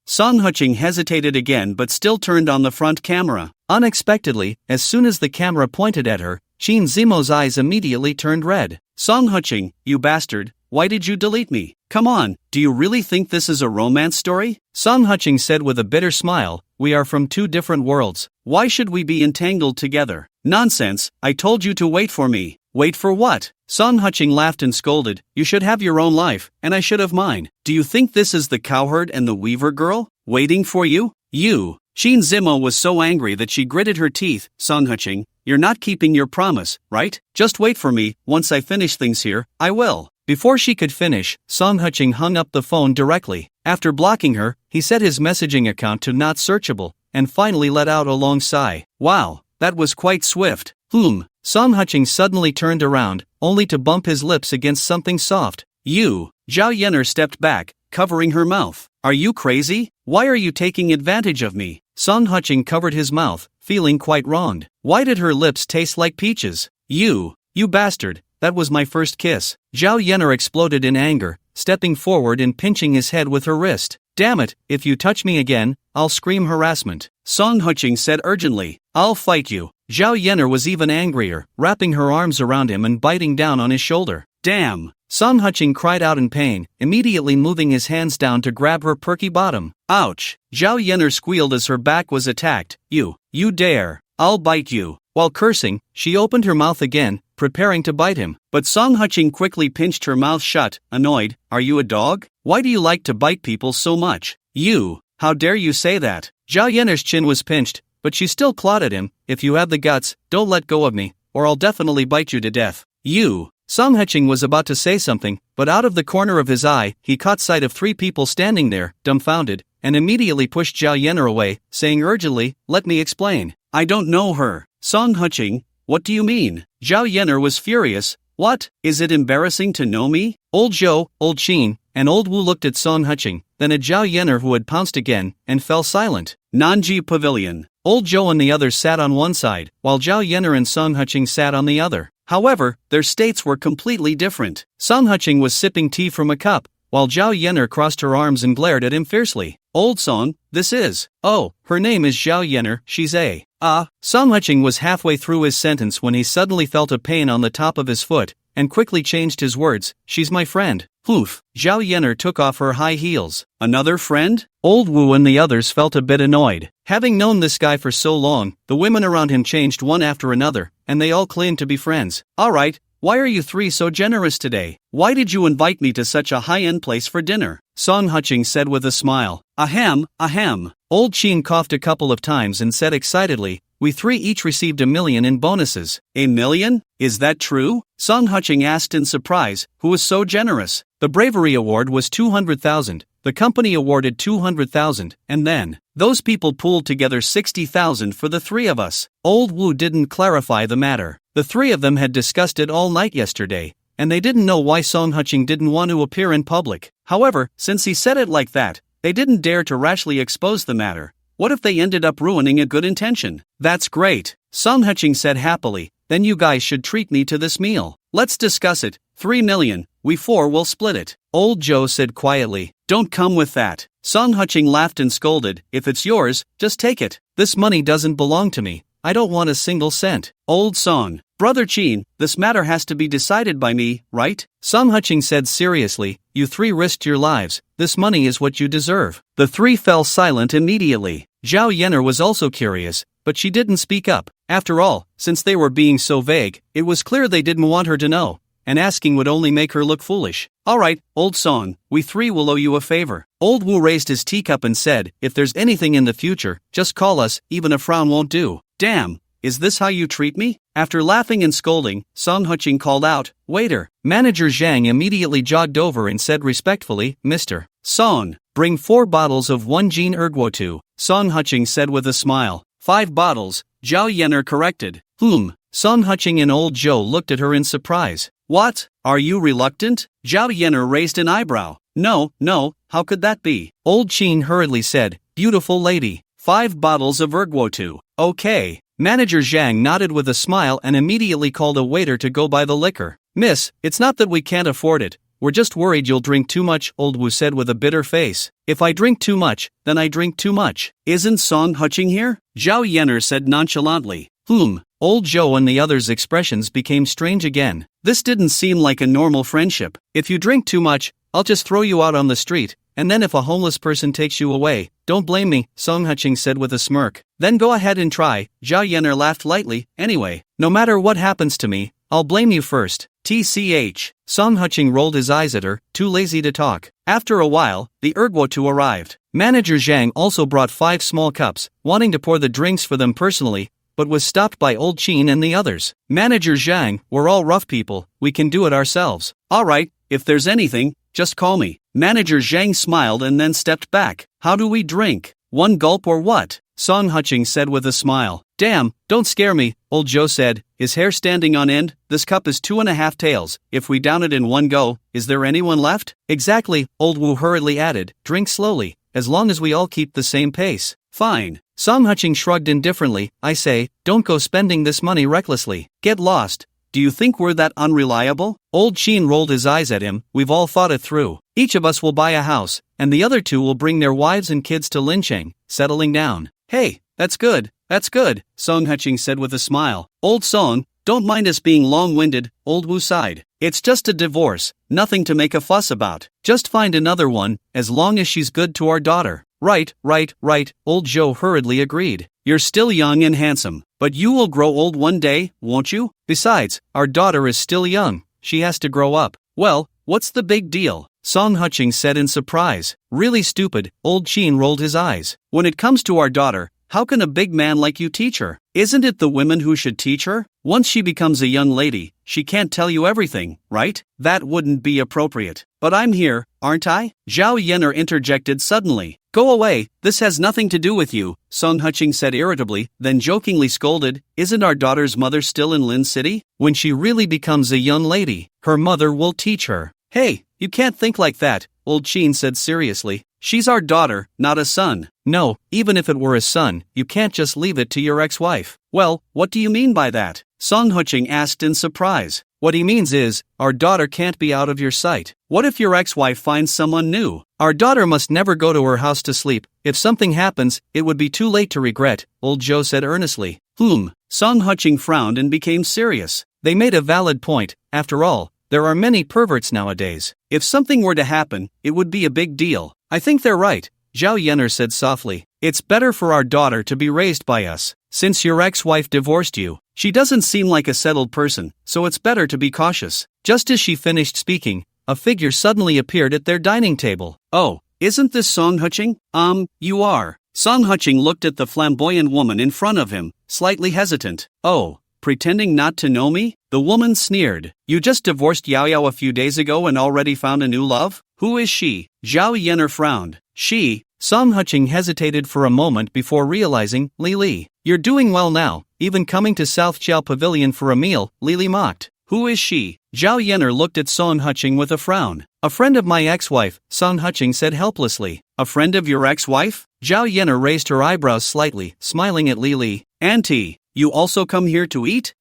Son Qing hesitated again but still turned on the front camera. Unexpectedly, as soon as the camera pointed at her, Qin Zimo's eyes immediately turned red. Son Qing, you bastard, why did you delete me? Come on, do you really think this is a romance story? Son Qing said with a bitter smile, we are from two different worlds. Why should we be entangled together? Nonsense, I told you to wait for me. Wait for what? Son Qing laughed and scolded, you should have your own life, and I should have mine. Do you think this is the cowherd and the weaver girl? Waiting for you? You. Qin Zimo was so angry that she gritted her teeth. Son Qing, you're not keeping your promise, right? Just wait for me, once I finish things here, I will. Before she could finish, Son Qing hung up the phone directly. After blocking her, he set his messaging account to not searchable, and finally let out a long sigh. Wow, that was quite swift. Son Qing suddenly turned around, only to bump his lips against something soft. You. Zhao Yenner stepped back, covering her mouth. Are you crazy? Why are you taking advantage of me? Son Qing covered his mouth, feeling quite wronged. Why did her lips taste like peaches? You bastard, that was my first kiss. Zhao Yenner exploded in anger, stepping forward and pinching his head with her wrist. Damn it, if you touch me again, I'll scream harassment. Son Qing said urgently. I'll fight you. Zhao Yenner was even angrier, wrapping her arms around him and biting down on his shoulder. Damn! Son Qing cried out in pain, immediately moving his hands down to grab her perky bottom. Ouch! Zhao Yenner squealed as her back was attacked. You dare! I'll bite you. While cursing, she opened her mouth again, preparing to bite him. But Son Qing quickly pinched her mouth shut, annoyed. Are you a dog? Why do you like to bite people so much? You! How dare you say that? Zhao Yenner's chin was pinched, but she still clawed at him. If you have the guts, don't let go of me, or I'll definitely bite you to death. You! Son Qing was about to say something, but out of the corner of his eye, he caught sight of three people standing there, dumbfounded, and immediately pushed Zhao Yenner away, saying urgently, let me explain. I don't know her. Son Qing, what do you mean? Zhao Yenner was furious. What? Is it embarrassing to know me? Old Zhou, Old Qin, and Old Wu looked at Son Qing, then at Zhao Yenner who had pounced again, and fell silent. Nanji Pavilion. Old Zhou and the others sat on one side, while Zhao Yenner and Son Qing sat on the other. However, their states were completely different. Son Qing was sipping tea from a cup, while Zhao Yenner crossed her arms and glared at him fiercely. Old Son, this is. Oh, her name is Zhao Yenner, she's a. Son Qing was halfway through his sentence when he suddenly felt a pain on the top of his foot, and quickly changed his words. She's my friend. Poof. Zhao Yenner took off her high heels. Another friend? Old Wu and the others felt a bit annoyed. Having known this guy for so long, the women around him changed one after another, and they all claimed to be friends. Alright, why are you three so generous today? Why did you invite me to such a high-end place for dinner? Son Qing said with a smile. Ahem. Old Qin coughed a couple of times and said excitedly, we three each received 1 million in bonuses. 1 million? Is that true? Son Qing asked in surprise, who was so generous? The bravery award was 200,000, the company awarded 200,000, and then, those people pooled together 60,000 for the three of us. Old Wu didn't clarify the matter. The three of them had discussed it all night yesterday, and they didn't know why Son Qing didn't want to appear in public. However, since he said it like that, they didn't dare to rashly expose the matter. What if they ended up ruining a good intention? That's great, Son Qing said happily. Then you guys should treat me to this meal. Let's discuss it. 3 million, we four will split it. Old Zhou said quietly. Don't come with that. Son Qing laughed and scolded. If it's yours, just take it. This money doesn't belong to me. I don't want a single cent. Old Son. Brother Qin, this matter has to be decided by me, right? Son Qing said seriously. You three risked your lives. This money is what you deserve. The three fell silent immediately. Zhao Yenner was also curious, but she didn't speak up. After all, since they were being so vague, it was clear they didn't want her to know, and asking would only make her look foolish. Alright, Old Son, we three will owe you a favor. Old Wu raised his teacup and said, if there's anything in the future, just call us, even a frown won't do. Damn, is this how you treat me? After laughing and scolding, Son Qing called out, waiter. Manager Zhang immediately jogged over and said respectfully, Mr. Son, bring 4 bottles of 1 Jin Erguo. Son Qing said with a smile. 5 bottles, Zhao Yenner corrected. Son Qing and Old Zhou looked at her in surprise. What? Are you reluctant? Zhao Yenner raised an eyebrow. No, how could that be? Old Qin hurriedly said, beautiful lady. 5 bottles of ergwotu. Okay. Manager Zhang nodded with a smile and immediately called a waiter to go buy the liquor. Miss, it's not that we can't afford it. We're just worried you'll drink too much, Old Wu said with a bitter face. If I drink too much, then I drink too much. Isn't Song Huching here? Zhao Yener said nonchalantly. Old Zhou and the others' expressions became strange again. This didn't seem like a normal friendship. If you drink too much, I'll just throw you out on the street, and then if a homeless person takes you away, don't blame me, Song Huching said with a smirk. Then go ahead and try, Zhao Yener laughed lightly. Anyway, no matter what happens to me, I'll blame you first. TCH. Song Huching rolled his eyes at her, too lazy to talk. After a while, the ergwotu arrived. Manager Zhang also brought 5 small cups, wanting to pour the drinks for them personally, but was stopped by Old Qin and the others. Manager Zhang, we're all rough people, we can do it ourselves. Alright, if there's anything, just call me. Manager Zhang smiled and then stepped back. How do we drink? 1 gulp or what? Song Huching said with a smile. Damn, don't scare me, Old Zhou said, his hair standing on end. This cup is 2.5 taels. If we down it in one go, is there anyone left? Exactly, Old Wu hurriedly added. Drink slowly, as long as we all keep the same pace. Fine. Song Huching shrugged indifferently. I say, don't go spending this money recklessly. Get lost. Do you think we're that unreliable? Old Qin rolled his eyes at him. We've all thought it through. Each of us will buy a house, and the other 2 will bring their wives and kids to Lincheng, settling down. Hey, that's good, Song Huching said with a smile. Old Song, don't mind us being long-winded, Old Wu sighed. It's just a divorce, nothing to make a fuss about. Just find another one, as long as she's good to our daughter. Right, Old Zhou hurriedly agreed. You're still young and handsome, but you will grow old one day, won't you? Besides, our daughter is still young, she has to grow up. Well, what's the big deal? Song Huching said in surprise. Really stupid, Old Qin rolled his eyes. When it comes to our daughter, how can a big man like you teach her? Isn't it the women who should teach her? Once she becomes a young lady, she can't tell you everything, right? That wouldn't be appropriate. But I'm here, aren't I? Zhao Yener interjected suddenly. Go away, this has nothing to do with you, Song Huching said irritably, then jokingly scolded. Isn't our daughter's mother still in Lin City? When she really becomes a young lady, her mother will teach her. Hey, you can't think like that, Old Qin said seriously. She's our daughter, not a son. No, even if it were a son, you can't just leave it to your ex-wife. Well, what do you mean by that? Song Huching asked in surprise. What he means is, our daughter can't be out of your sight. What if your ex-wife finds someone new? Our daughter must never go to her house to sleep. If something happens, it would be too late to regret, Old Zhou said earnestly. Song Huching frowned and became serious. They made a valid point. After all, there are many perverts nowadays. If something were to happen, it would be a big deal. I think they're right, Zhao Yener said softly. It's better for our daughter to be raised by us. Since your ex-wife divorced you, she doesn't seem like a settled person, so it's better to be cautious. Just as she finished speaking, a figure suddenly appeared at their dining table. Oh, isn't this Song Huching? You are. Song Huching looked at the flamboyant woman in front of him, slightly hesitant. Oh, pretending not to know me? The woman sneered. You just divorced Yao Yao a few days ago and already found a new love? Who is she? Zhao Yener frowned. She? Song Huching hesitated for a moment before realizing. Li. You're doing well now, even coming to South Chiao Pavilion for a meal, Li mocked. Who is she? Zhao Yener looked at Song Huching with a frown. A friend of my ex-wife, Song Huching said helplessly. A friend of your ex-wife? Zhao Yener raised her eyebrows slightly, smiling at Li. Auntie, you also come here to eat?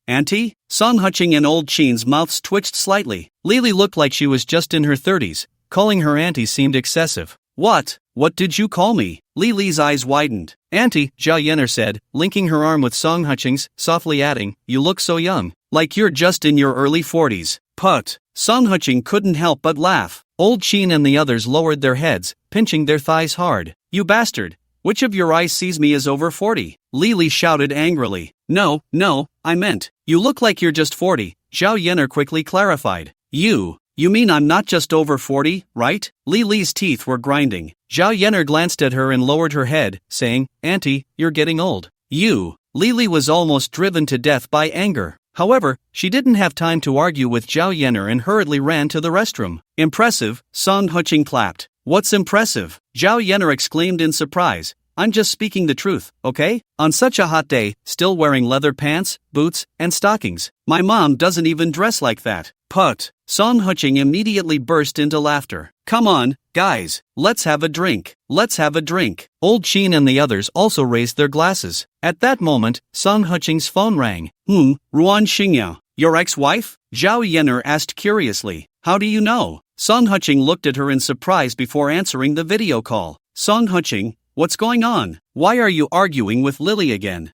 Auntie? Song Huching and Old Qin's mouths twitched slightly. Li looked like she was just in her 30s. Calling her auntie seemed excessive. What did you call me? Li's eyes widened. Auntie, Zhao Yener said, linking her arm with Song Huching's, softly adding, you look so young. Like you're just in your early 40s. Put. Song Huching couldn't help but laugh. Old Qin and the others lowered their heads, pinching their thighs hard. You bastard. Which of your eyes sees me as over 40? Li shouted angrily. No, I meant, you look like you're just 40, Zhao Yener quickly clarified. You mean I'm not just over 40, right? Li's teeth were grinding. Zhao Yener glanced at her and lowered her head, saying, Auntie, you're getting old. Li was almost driven to death by anger. However, she didn't have time to argue with Zhao Yener and hurriedly ran to the restroom. Impressive, Song Huching clapped. What's impressive? Zhao Yener exclaimed in surprise. I'm just speaking the truth, okay? On such a hot day, still wearing leather pants, boots, and stockings. My mom doesn't even dress like that. Put. Song Qing immediately burst into laughter. Come on, guys, let's have a drink. Let's have a drink. Old Qin and the others also raised their glasses. At that moment, Song Qing's phone rang. Ruan Xingyao, your ex-wife? Zhao Yener asked curiously. How do you know? Song Qing looked at her in surprise before answering the video call. Song Qing, what's going on? Why are you arguing with Lily again?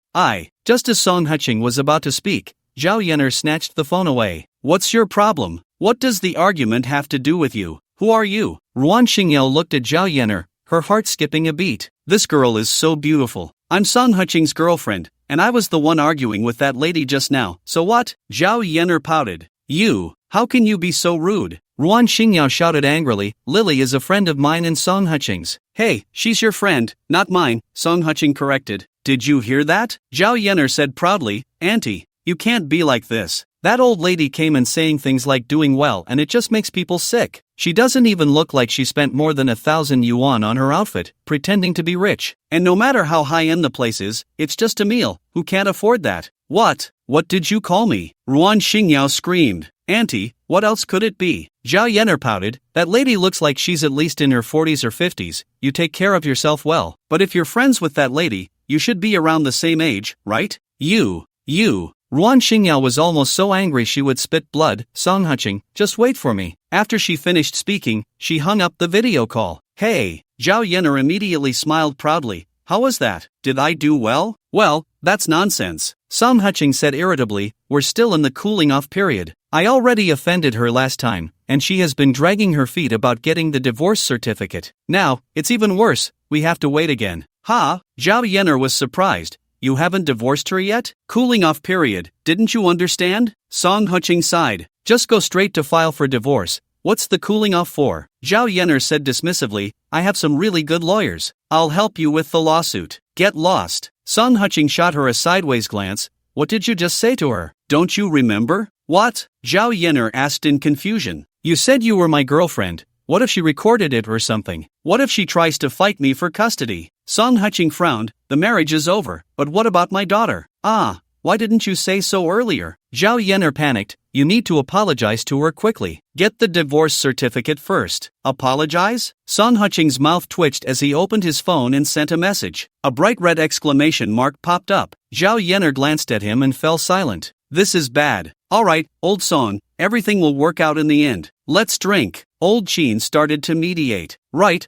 Just as Song Qing was about to speak, Zhao Yener snatched the phone away. What's your problem? What does the argument have to do with you? Who are you? Ruan Xingyao looked at Zhao Yener, her heart skipping a beat. This girl is so beautiful. I'm Song Qing's girlfriend, and I was the one arguing with that lady just now. So what? Zhao Yener pouted. How can you be so rude? Ruan Xingyao shouted angrily. Lily is a friend of mine and Song Qing's. Hey, she's your friend, not mine, Song Qing corrected. Did you hear that? Zhao Yener said proudly. Auntie, you can't be like this. That old lady came in saying things like doing well and it just makes people sick. She doesn't even look like she spent more than 1,000 yuan on her outfit, pretending to be rich. And no matter how high-end the place is, it's just a meal. Who can't afford that? What? What did you call me? Ruan Xingyao screamed. Auntie, what else could it be? Zhao Yener pouted. That lady looks like she's at least in her 40s or 50s. You take care of yourself well. But if you're friends with that lady, you should be around the same age, right? You. Ruan Xingyao was almost so angry she would spit blood. Song Qing, just wait for me. After she finished speaking, she hung up the video call. Hey, Zhao Yener immediately smiled proudly. How was that? Did I do well? Well, that's nonsense. Song Qing said irritably. We're still in the cooling off period. I already offended her last time, and she has been dragging her feet about getting the divorce certificate. Now, it's even worse, we have to wait again. Ha! Zhao Yener was surprised. You haven't divorced her yet? Cooling off period, didn't you understand? Song Qing sighed. Just go straight to file for divorce. What's the cooling off for? Zhao Yener said dismissively. I have some really good lawyers. I'll help you with the lawsuit. Get lost. Song Qing shot her a sideways glance. What did you just say to her? Don't you remember? What? Zhao Yener asked in confusion. You said you were my girlfriend. What if she recorded it or something? What if she tries to fight me for custody? Song Qing frowned. The marriage is over, but what about my daughter? Why didn't you say so earlier? Zhao Yener panicked. You need to apologize to her quickly. Get the divorce certificate first. Apologize? Song Qing's mouth twitched as he opened his phone and sent a message. A bright red exclamation mark popped up. Zhao Yener glanced at him and fell silent. This is bad. Alright, old Song, everything will work out in the end. Let's drink. Old Qin started to mediate. Right,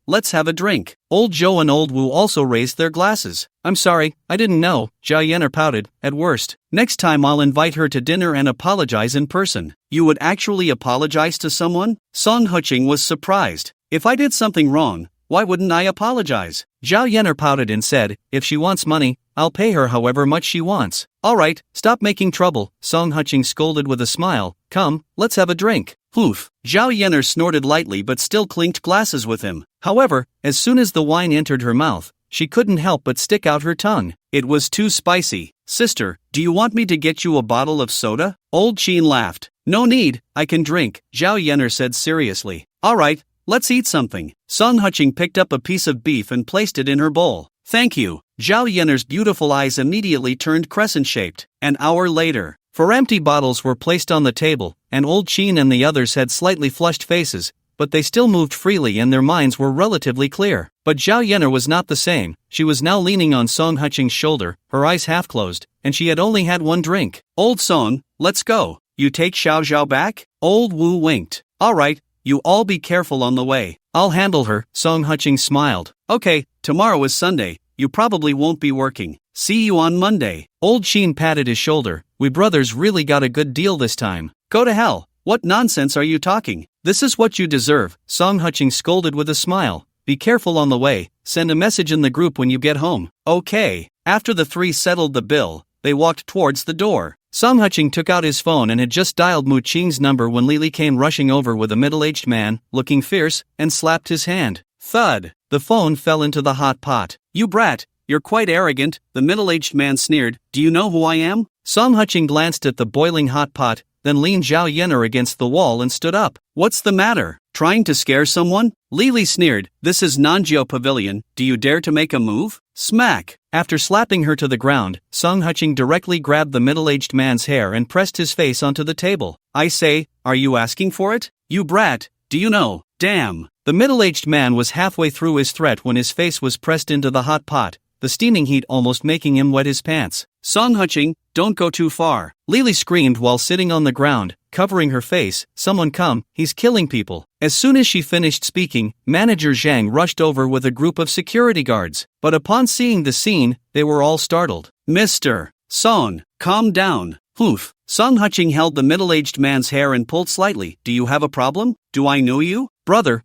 let's have a drink. Old Zhou and Old Wu also raised their glasses. I'm sorry, I didn't know, Zhao Yener pouted. At worst, next time I'll invite her to dinner and apologize in person. You would actually apologize to someone? Song Qing was surprised. If I did something wrong, why wouldn't I apologize? Zhao Yener pouted and said, if she wants money, I'll pay her however much she wants. Alright, stop making trouble, Song Qing scolded with a smile. Come, let's have a drink. Poof. Zhao Yener snorted lightly but still clinked glasses with him. However, as soon as the wine entered her mouth, she couldn't help but stick out her tongue. It was too spicy. Sister, do you want me to get you a bottle of soda? Old Qin laughed. No need, I can drink, Zhao Yener said seriously. Alright, let's eat something. Song Qing picked up a piece of beef and placed it in her bowl. Thank you. Zhao Yener's beautiful eyes immediately turned crescent-shaped. An hour later, 4 empty bottles were placed on the table, and Old Qin and the others had slightly flushed faces, but they still moved freely and their minds were relatively clear. But Zhao Yener was not the same. She was now leaning on Song Qing's shoulder, her eyes half closed, and she had only had one drink. Old Song, let's go. You take Xiao Zhao back? Old Wu winked. Alright, you all be careful on the way. I'll handle her, Song Qing smiled. Okay, tomorrow is Sunday, you probably won't be working. See you on Monday. Old Qin patted his shoulder. We brothers really got a good deal this time. Go to hell. What nonsense are you talking? This is what you deserve, Song Qing scolded with a smile. Be careful on the way, send a message in the group when you get home. Okay. After the three settled the bill, they walked towards the door. Song Qing took out his phone and had just dialed Mu Qing's number when Lily came rushing over with a middle-aged man, looking fierce, and slapped his hand. Thud! The phone fell into the hot pot. You brat! You're quite arrogant, the middle-aged man sneered. Do you know who I am? Song Qing glanced at the boiling hot pot. then leaned Zhao Yenner against the wall and stood up. What's the matter? Trying to scare someone? Lily sneered. This is Nanjiao Pavilion, do you dare to make a move? Smack! After slapping her to the ground, Song Qing directly grabbed the middle-aged man's hair and pressed his face onto the table. I say, are you asking for it? You brat, do you know? Damn! The middle-aged man was halfway through his threat when his face was pressed into the hot pot, the steaming heat almost making him wet his pants. Song Qing, don't go too far. Lily screamed while sitting on the ground, covering her face. Someone come, he's killing people. As soon as she finished speaking, Manager Zhang rushed over with a group of security guards, but upon seeing the scene, they were all startled. Mr. Song, calm down. Oof. Song Qing held the middle-aged man's hair and pulled slightly. Do you have a problem? Do I know you? Brother,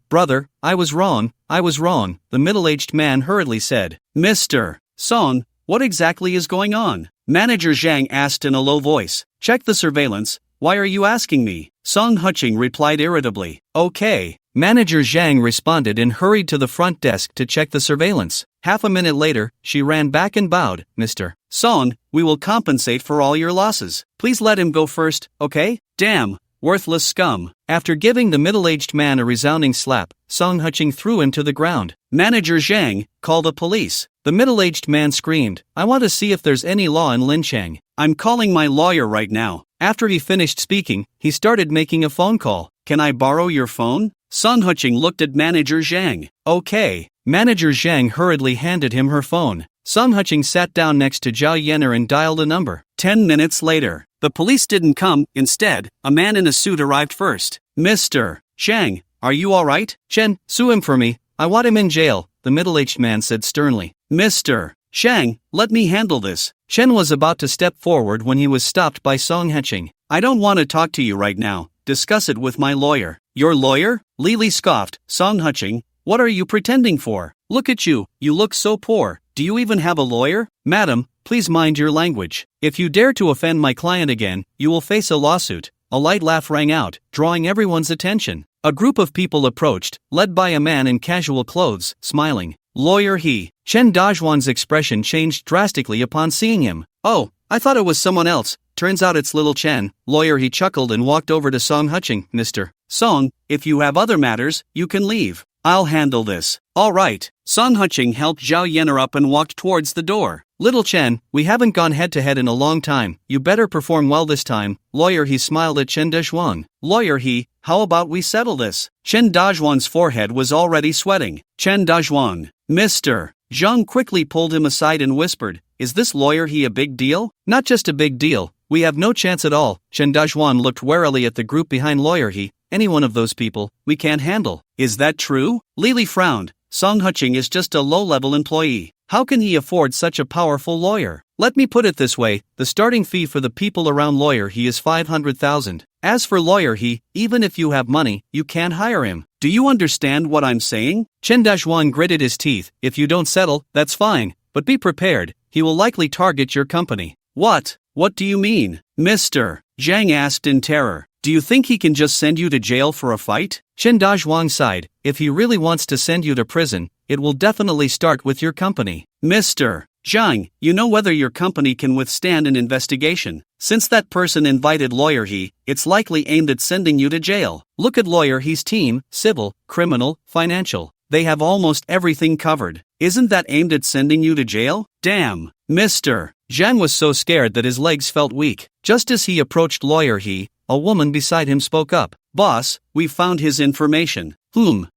I was wrong, the middle-aged man hurriedly said. Mr. Song, what exactly is going on? Manager Zhang asked in a low voice. Check the surveillance. Why are you asking me? Song Qing replied irritably. Okay. Manager Zhang responded and hurried to the front desk to check the surveillance. Half a minute later, she ran back and bowed. Mr. Song, we will compensate for all your losses. Please let him go first, okay? Damn, worthless scum. After giving the middle-aged man a resounding slap, Song Qing threw him to the ground. Manager Zhang, call the police. The middle-aged man screamed, I want to see if there's any law in Linchang. I'm calling my lawyer right now. After he finished speaking, he started making a phone call. Can I borrow your phone? Song Qing looked at Manager Zhang. Okay. Manager Zhang hurriedly handed him her phone. Song Qing sat down next to Zhao Yenner and dialed a number. 10 minutes later, the police didn't come. Instead, a man in a suit arrived first. Mr. Zhang, are you alright? Chen, sue him for me. I want him in jail, the middle-aged man said sternly. Mr. Zhang, let me handle this. Chen was about to step forward when he was stopped by Song Qing. I don't want to talk to you right now. Discuss it with my lawyer. Your lawyer? Lily scoffed. Song Qing, what are you pretending for? Look at you, you look so poor. Do you even have a lawyer? Madam, please mind your language. If you dare to offend my client again, you will face a lawsuit. A light laugh rang out, drawing everyone's attention. A group of people approached, led by a man in casual clothes, smiling. Lawyer he. Chen Dazhuan's expression changed drastically upon seeing him. Oh, I thought it was someone else. Turns out it's little Chen. Lawyer he chuckled and walked over to Song Qing. Mr. Song, if you have other matters, you can leave. I'll handle this. All right. Song Qing helped Zhao Yenner up and walked towards the door. Little Chen, we haven't gone head-to-head in a long time. You better perform well this time. Lawyer he smiled at Chen Dazhuan. Lawyer he, how about we settle this? Chen Dazhuan's forehead was already sweating. Chen Dazhuan, Mr. Zhang quickly pulled him aside and whispered, is this lawyer he a big deal? Not just a big deal. We have no chance at all. Chen Dazhuan looked warily at the group behind lawyer he. Any one of those people, we can't handle. Is that true? Lily frowned. Song Qing is just a low-level employee. How can he afford such a powerful lawyer? Let me put it this way, the starting fee for the people around lawyer he is 500,000. As for lawyer he, even if you have money, you can't hire him. Do you understand what I'm saying? Chen Dazhuan gritted his teeth. If you don't settle, that's fine. But be prepared, he will likely target your company. What? What do you mean? Mr. Zhang asked in terror. Do you think he can just send you to jail for a fight? Chen Dazhuan sighed. If he really wants to send you to prison, it will definitely start with your company. Mr. Zhang, you know whether your company can withstand an investigation. Since that person invited lawyer he, it's likely aimed at sending you to jail. Look at lawyer he's team, civil, criminal, financial. They have almost everything covered. Isn't that aimed at sending you to jail? Damn. Mr. Zhang was so scared that his legs felt weak. Just as he approached lawyer he, a woman beside him spoke up. Boss, we found his information.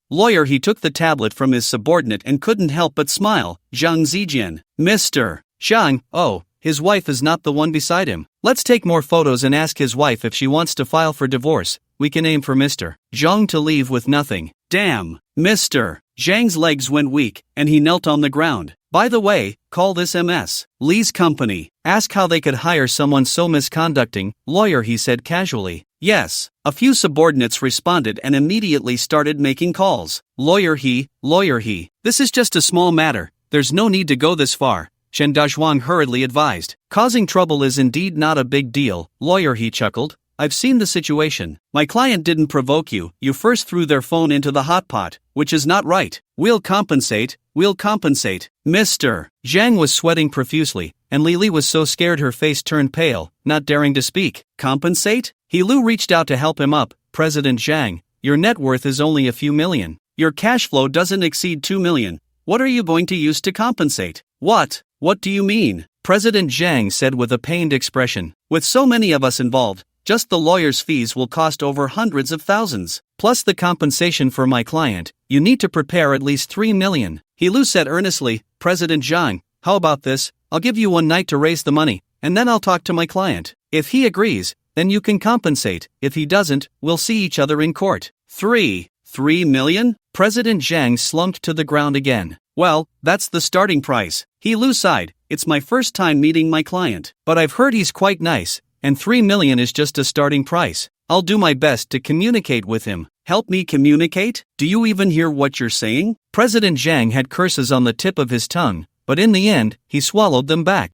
Lawyer he took the tablet from his subordinate and couldn't help but smile. Zhang Zijian. Mr. Zhang, oh, his wife is not the one beside him. Let's take more photos and ask his wife if she wants to file for divorce. We can aim for Mr. Zhang to leave with nothing. Damn. Mr. Zhang's legs went weak, and he knelt on the ground. By the way, call this MS Lee's company. Ask how they could hire someone so misconducting, lawyer he said casually. Yes. A few subordinates responded and immediately started making calls. Lawyer he, this is just a small matter. There's no need to go this far. Chen Dazhuan hurriedly advised. Causing trouble is indeed not a big deal, lawyer he chuckled. I've seen the situation. My client didn't provoke you. You first threw their phone into the hot pot, which is not right. We'll compensate. Mr. Zhang was sweating profusely, and Lili was so scared her face turned pale, not daring to speak. Compensate? He Lu reached out to help him up. President Zhang, your net worth is only a few million. Your cash flow doesn't exceed 2 million. What are you going to use to compensate? What do you mean? President Zhang said with a pained expression. With so many of us involved, just the lawyer's fees will cost over hundreds of thousands. Plus the compensation for my client, you need to prepare at least 3 million. He Lu said earnestly. President Zhang, how about this? I'll give you one night to raise the money, and then I'll talk to my client. If he agrees, then you can compensate. If he doesn't, we'll see each other in court. 3 million? President Zhang slumped to the ground again. Well, that's the starting price. He Lu sighed. It's my first time meeting my client, but I've heard he's quite nice, and 3 million is just a starting price. I'll do my best to communicate with him. Help me communicate? Do you even hear what you're saying? President Zhang had curses on the tip of his tongue, but in the end, he swallowed them back.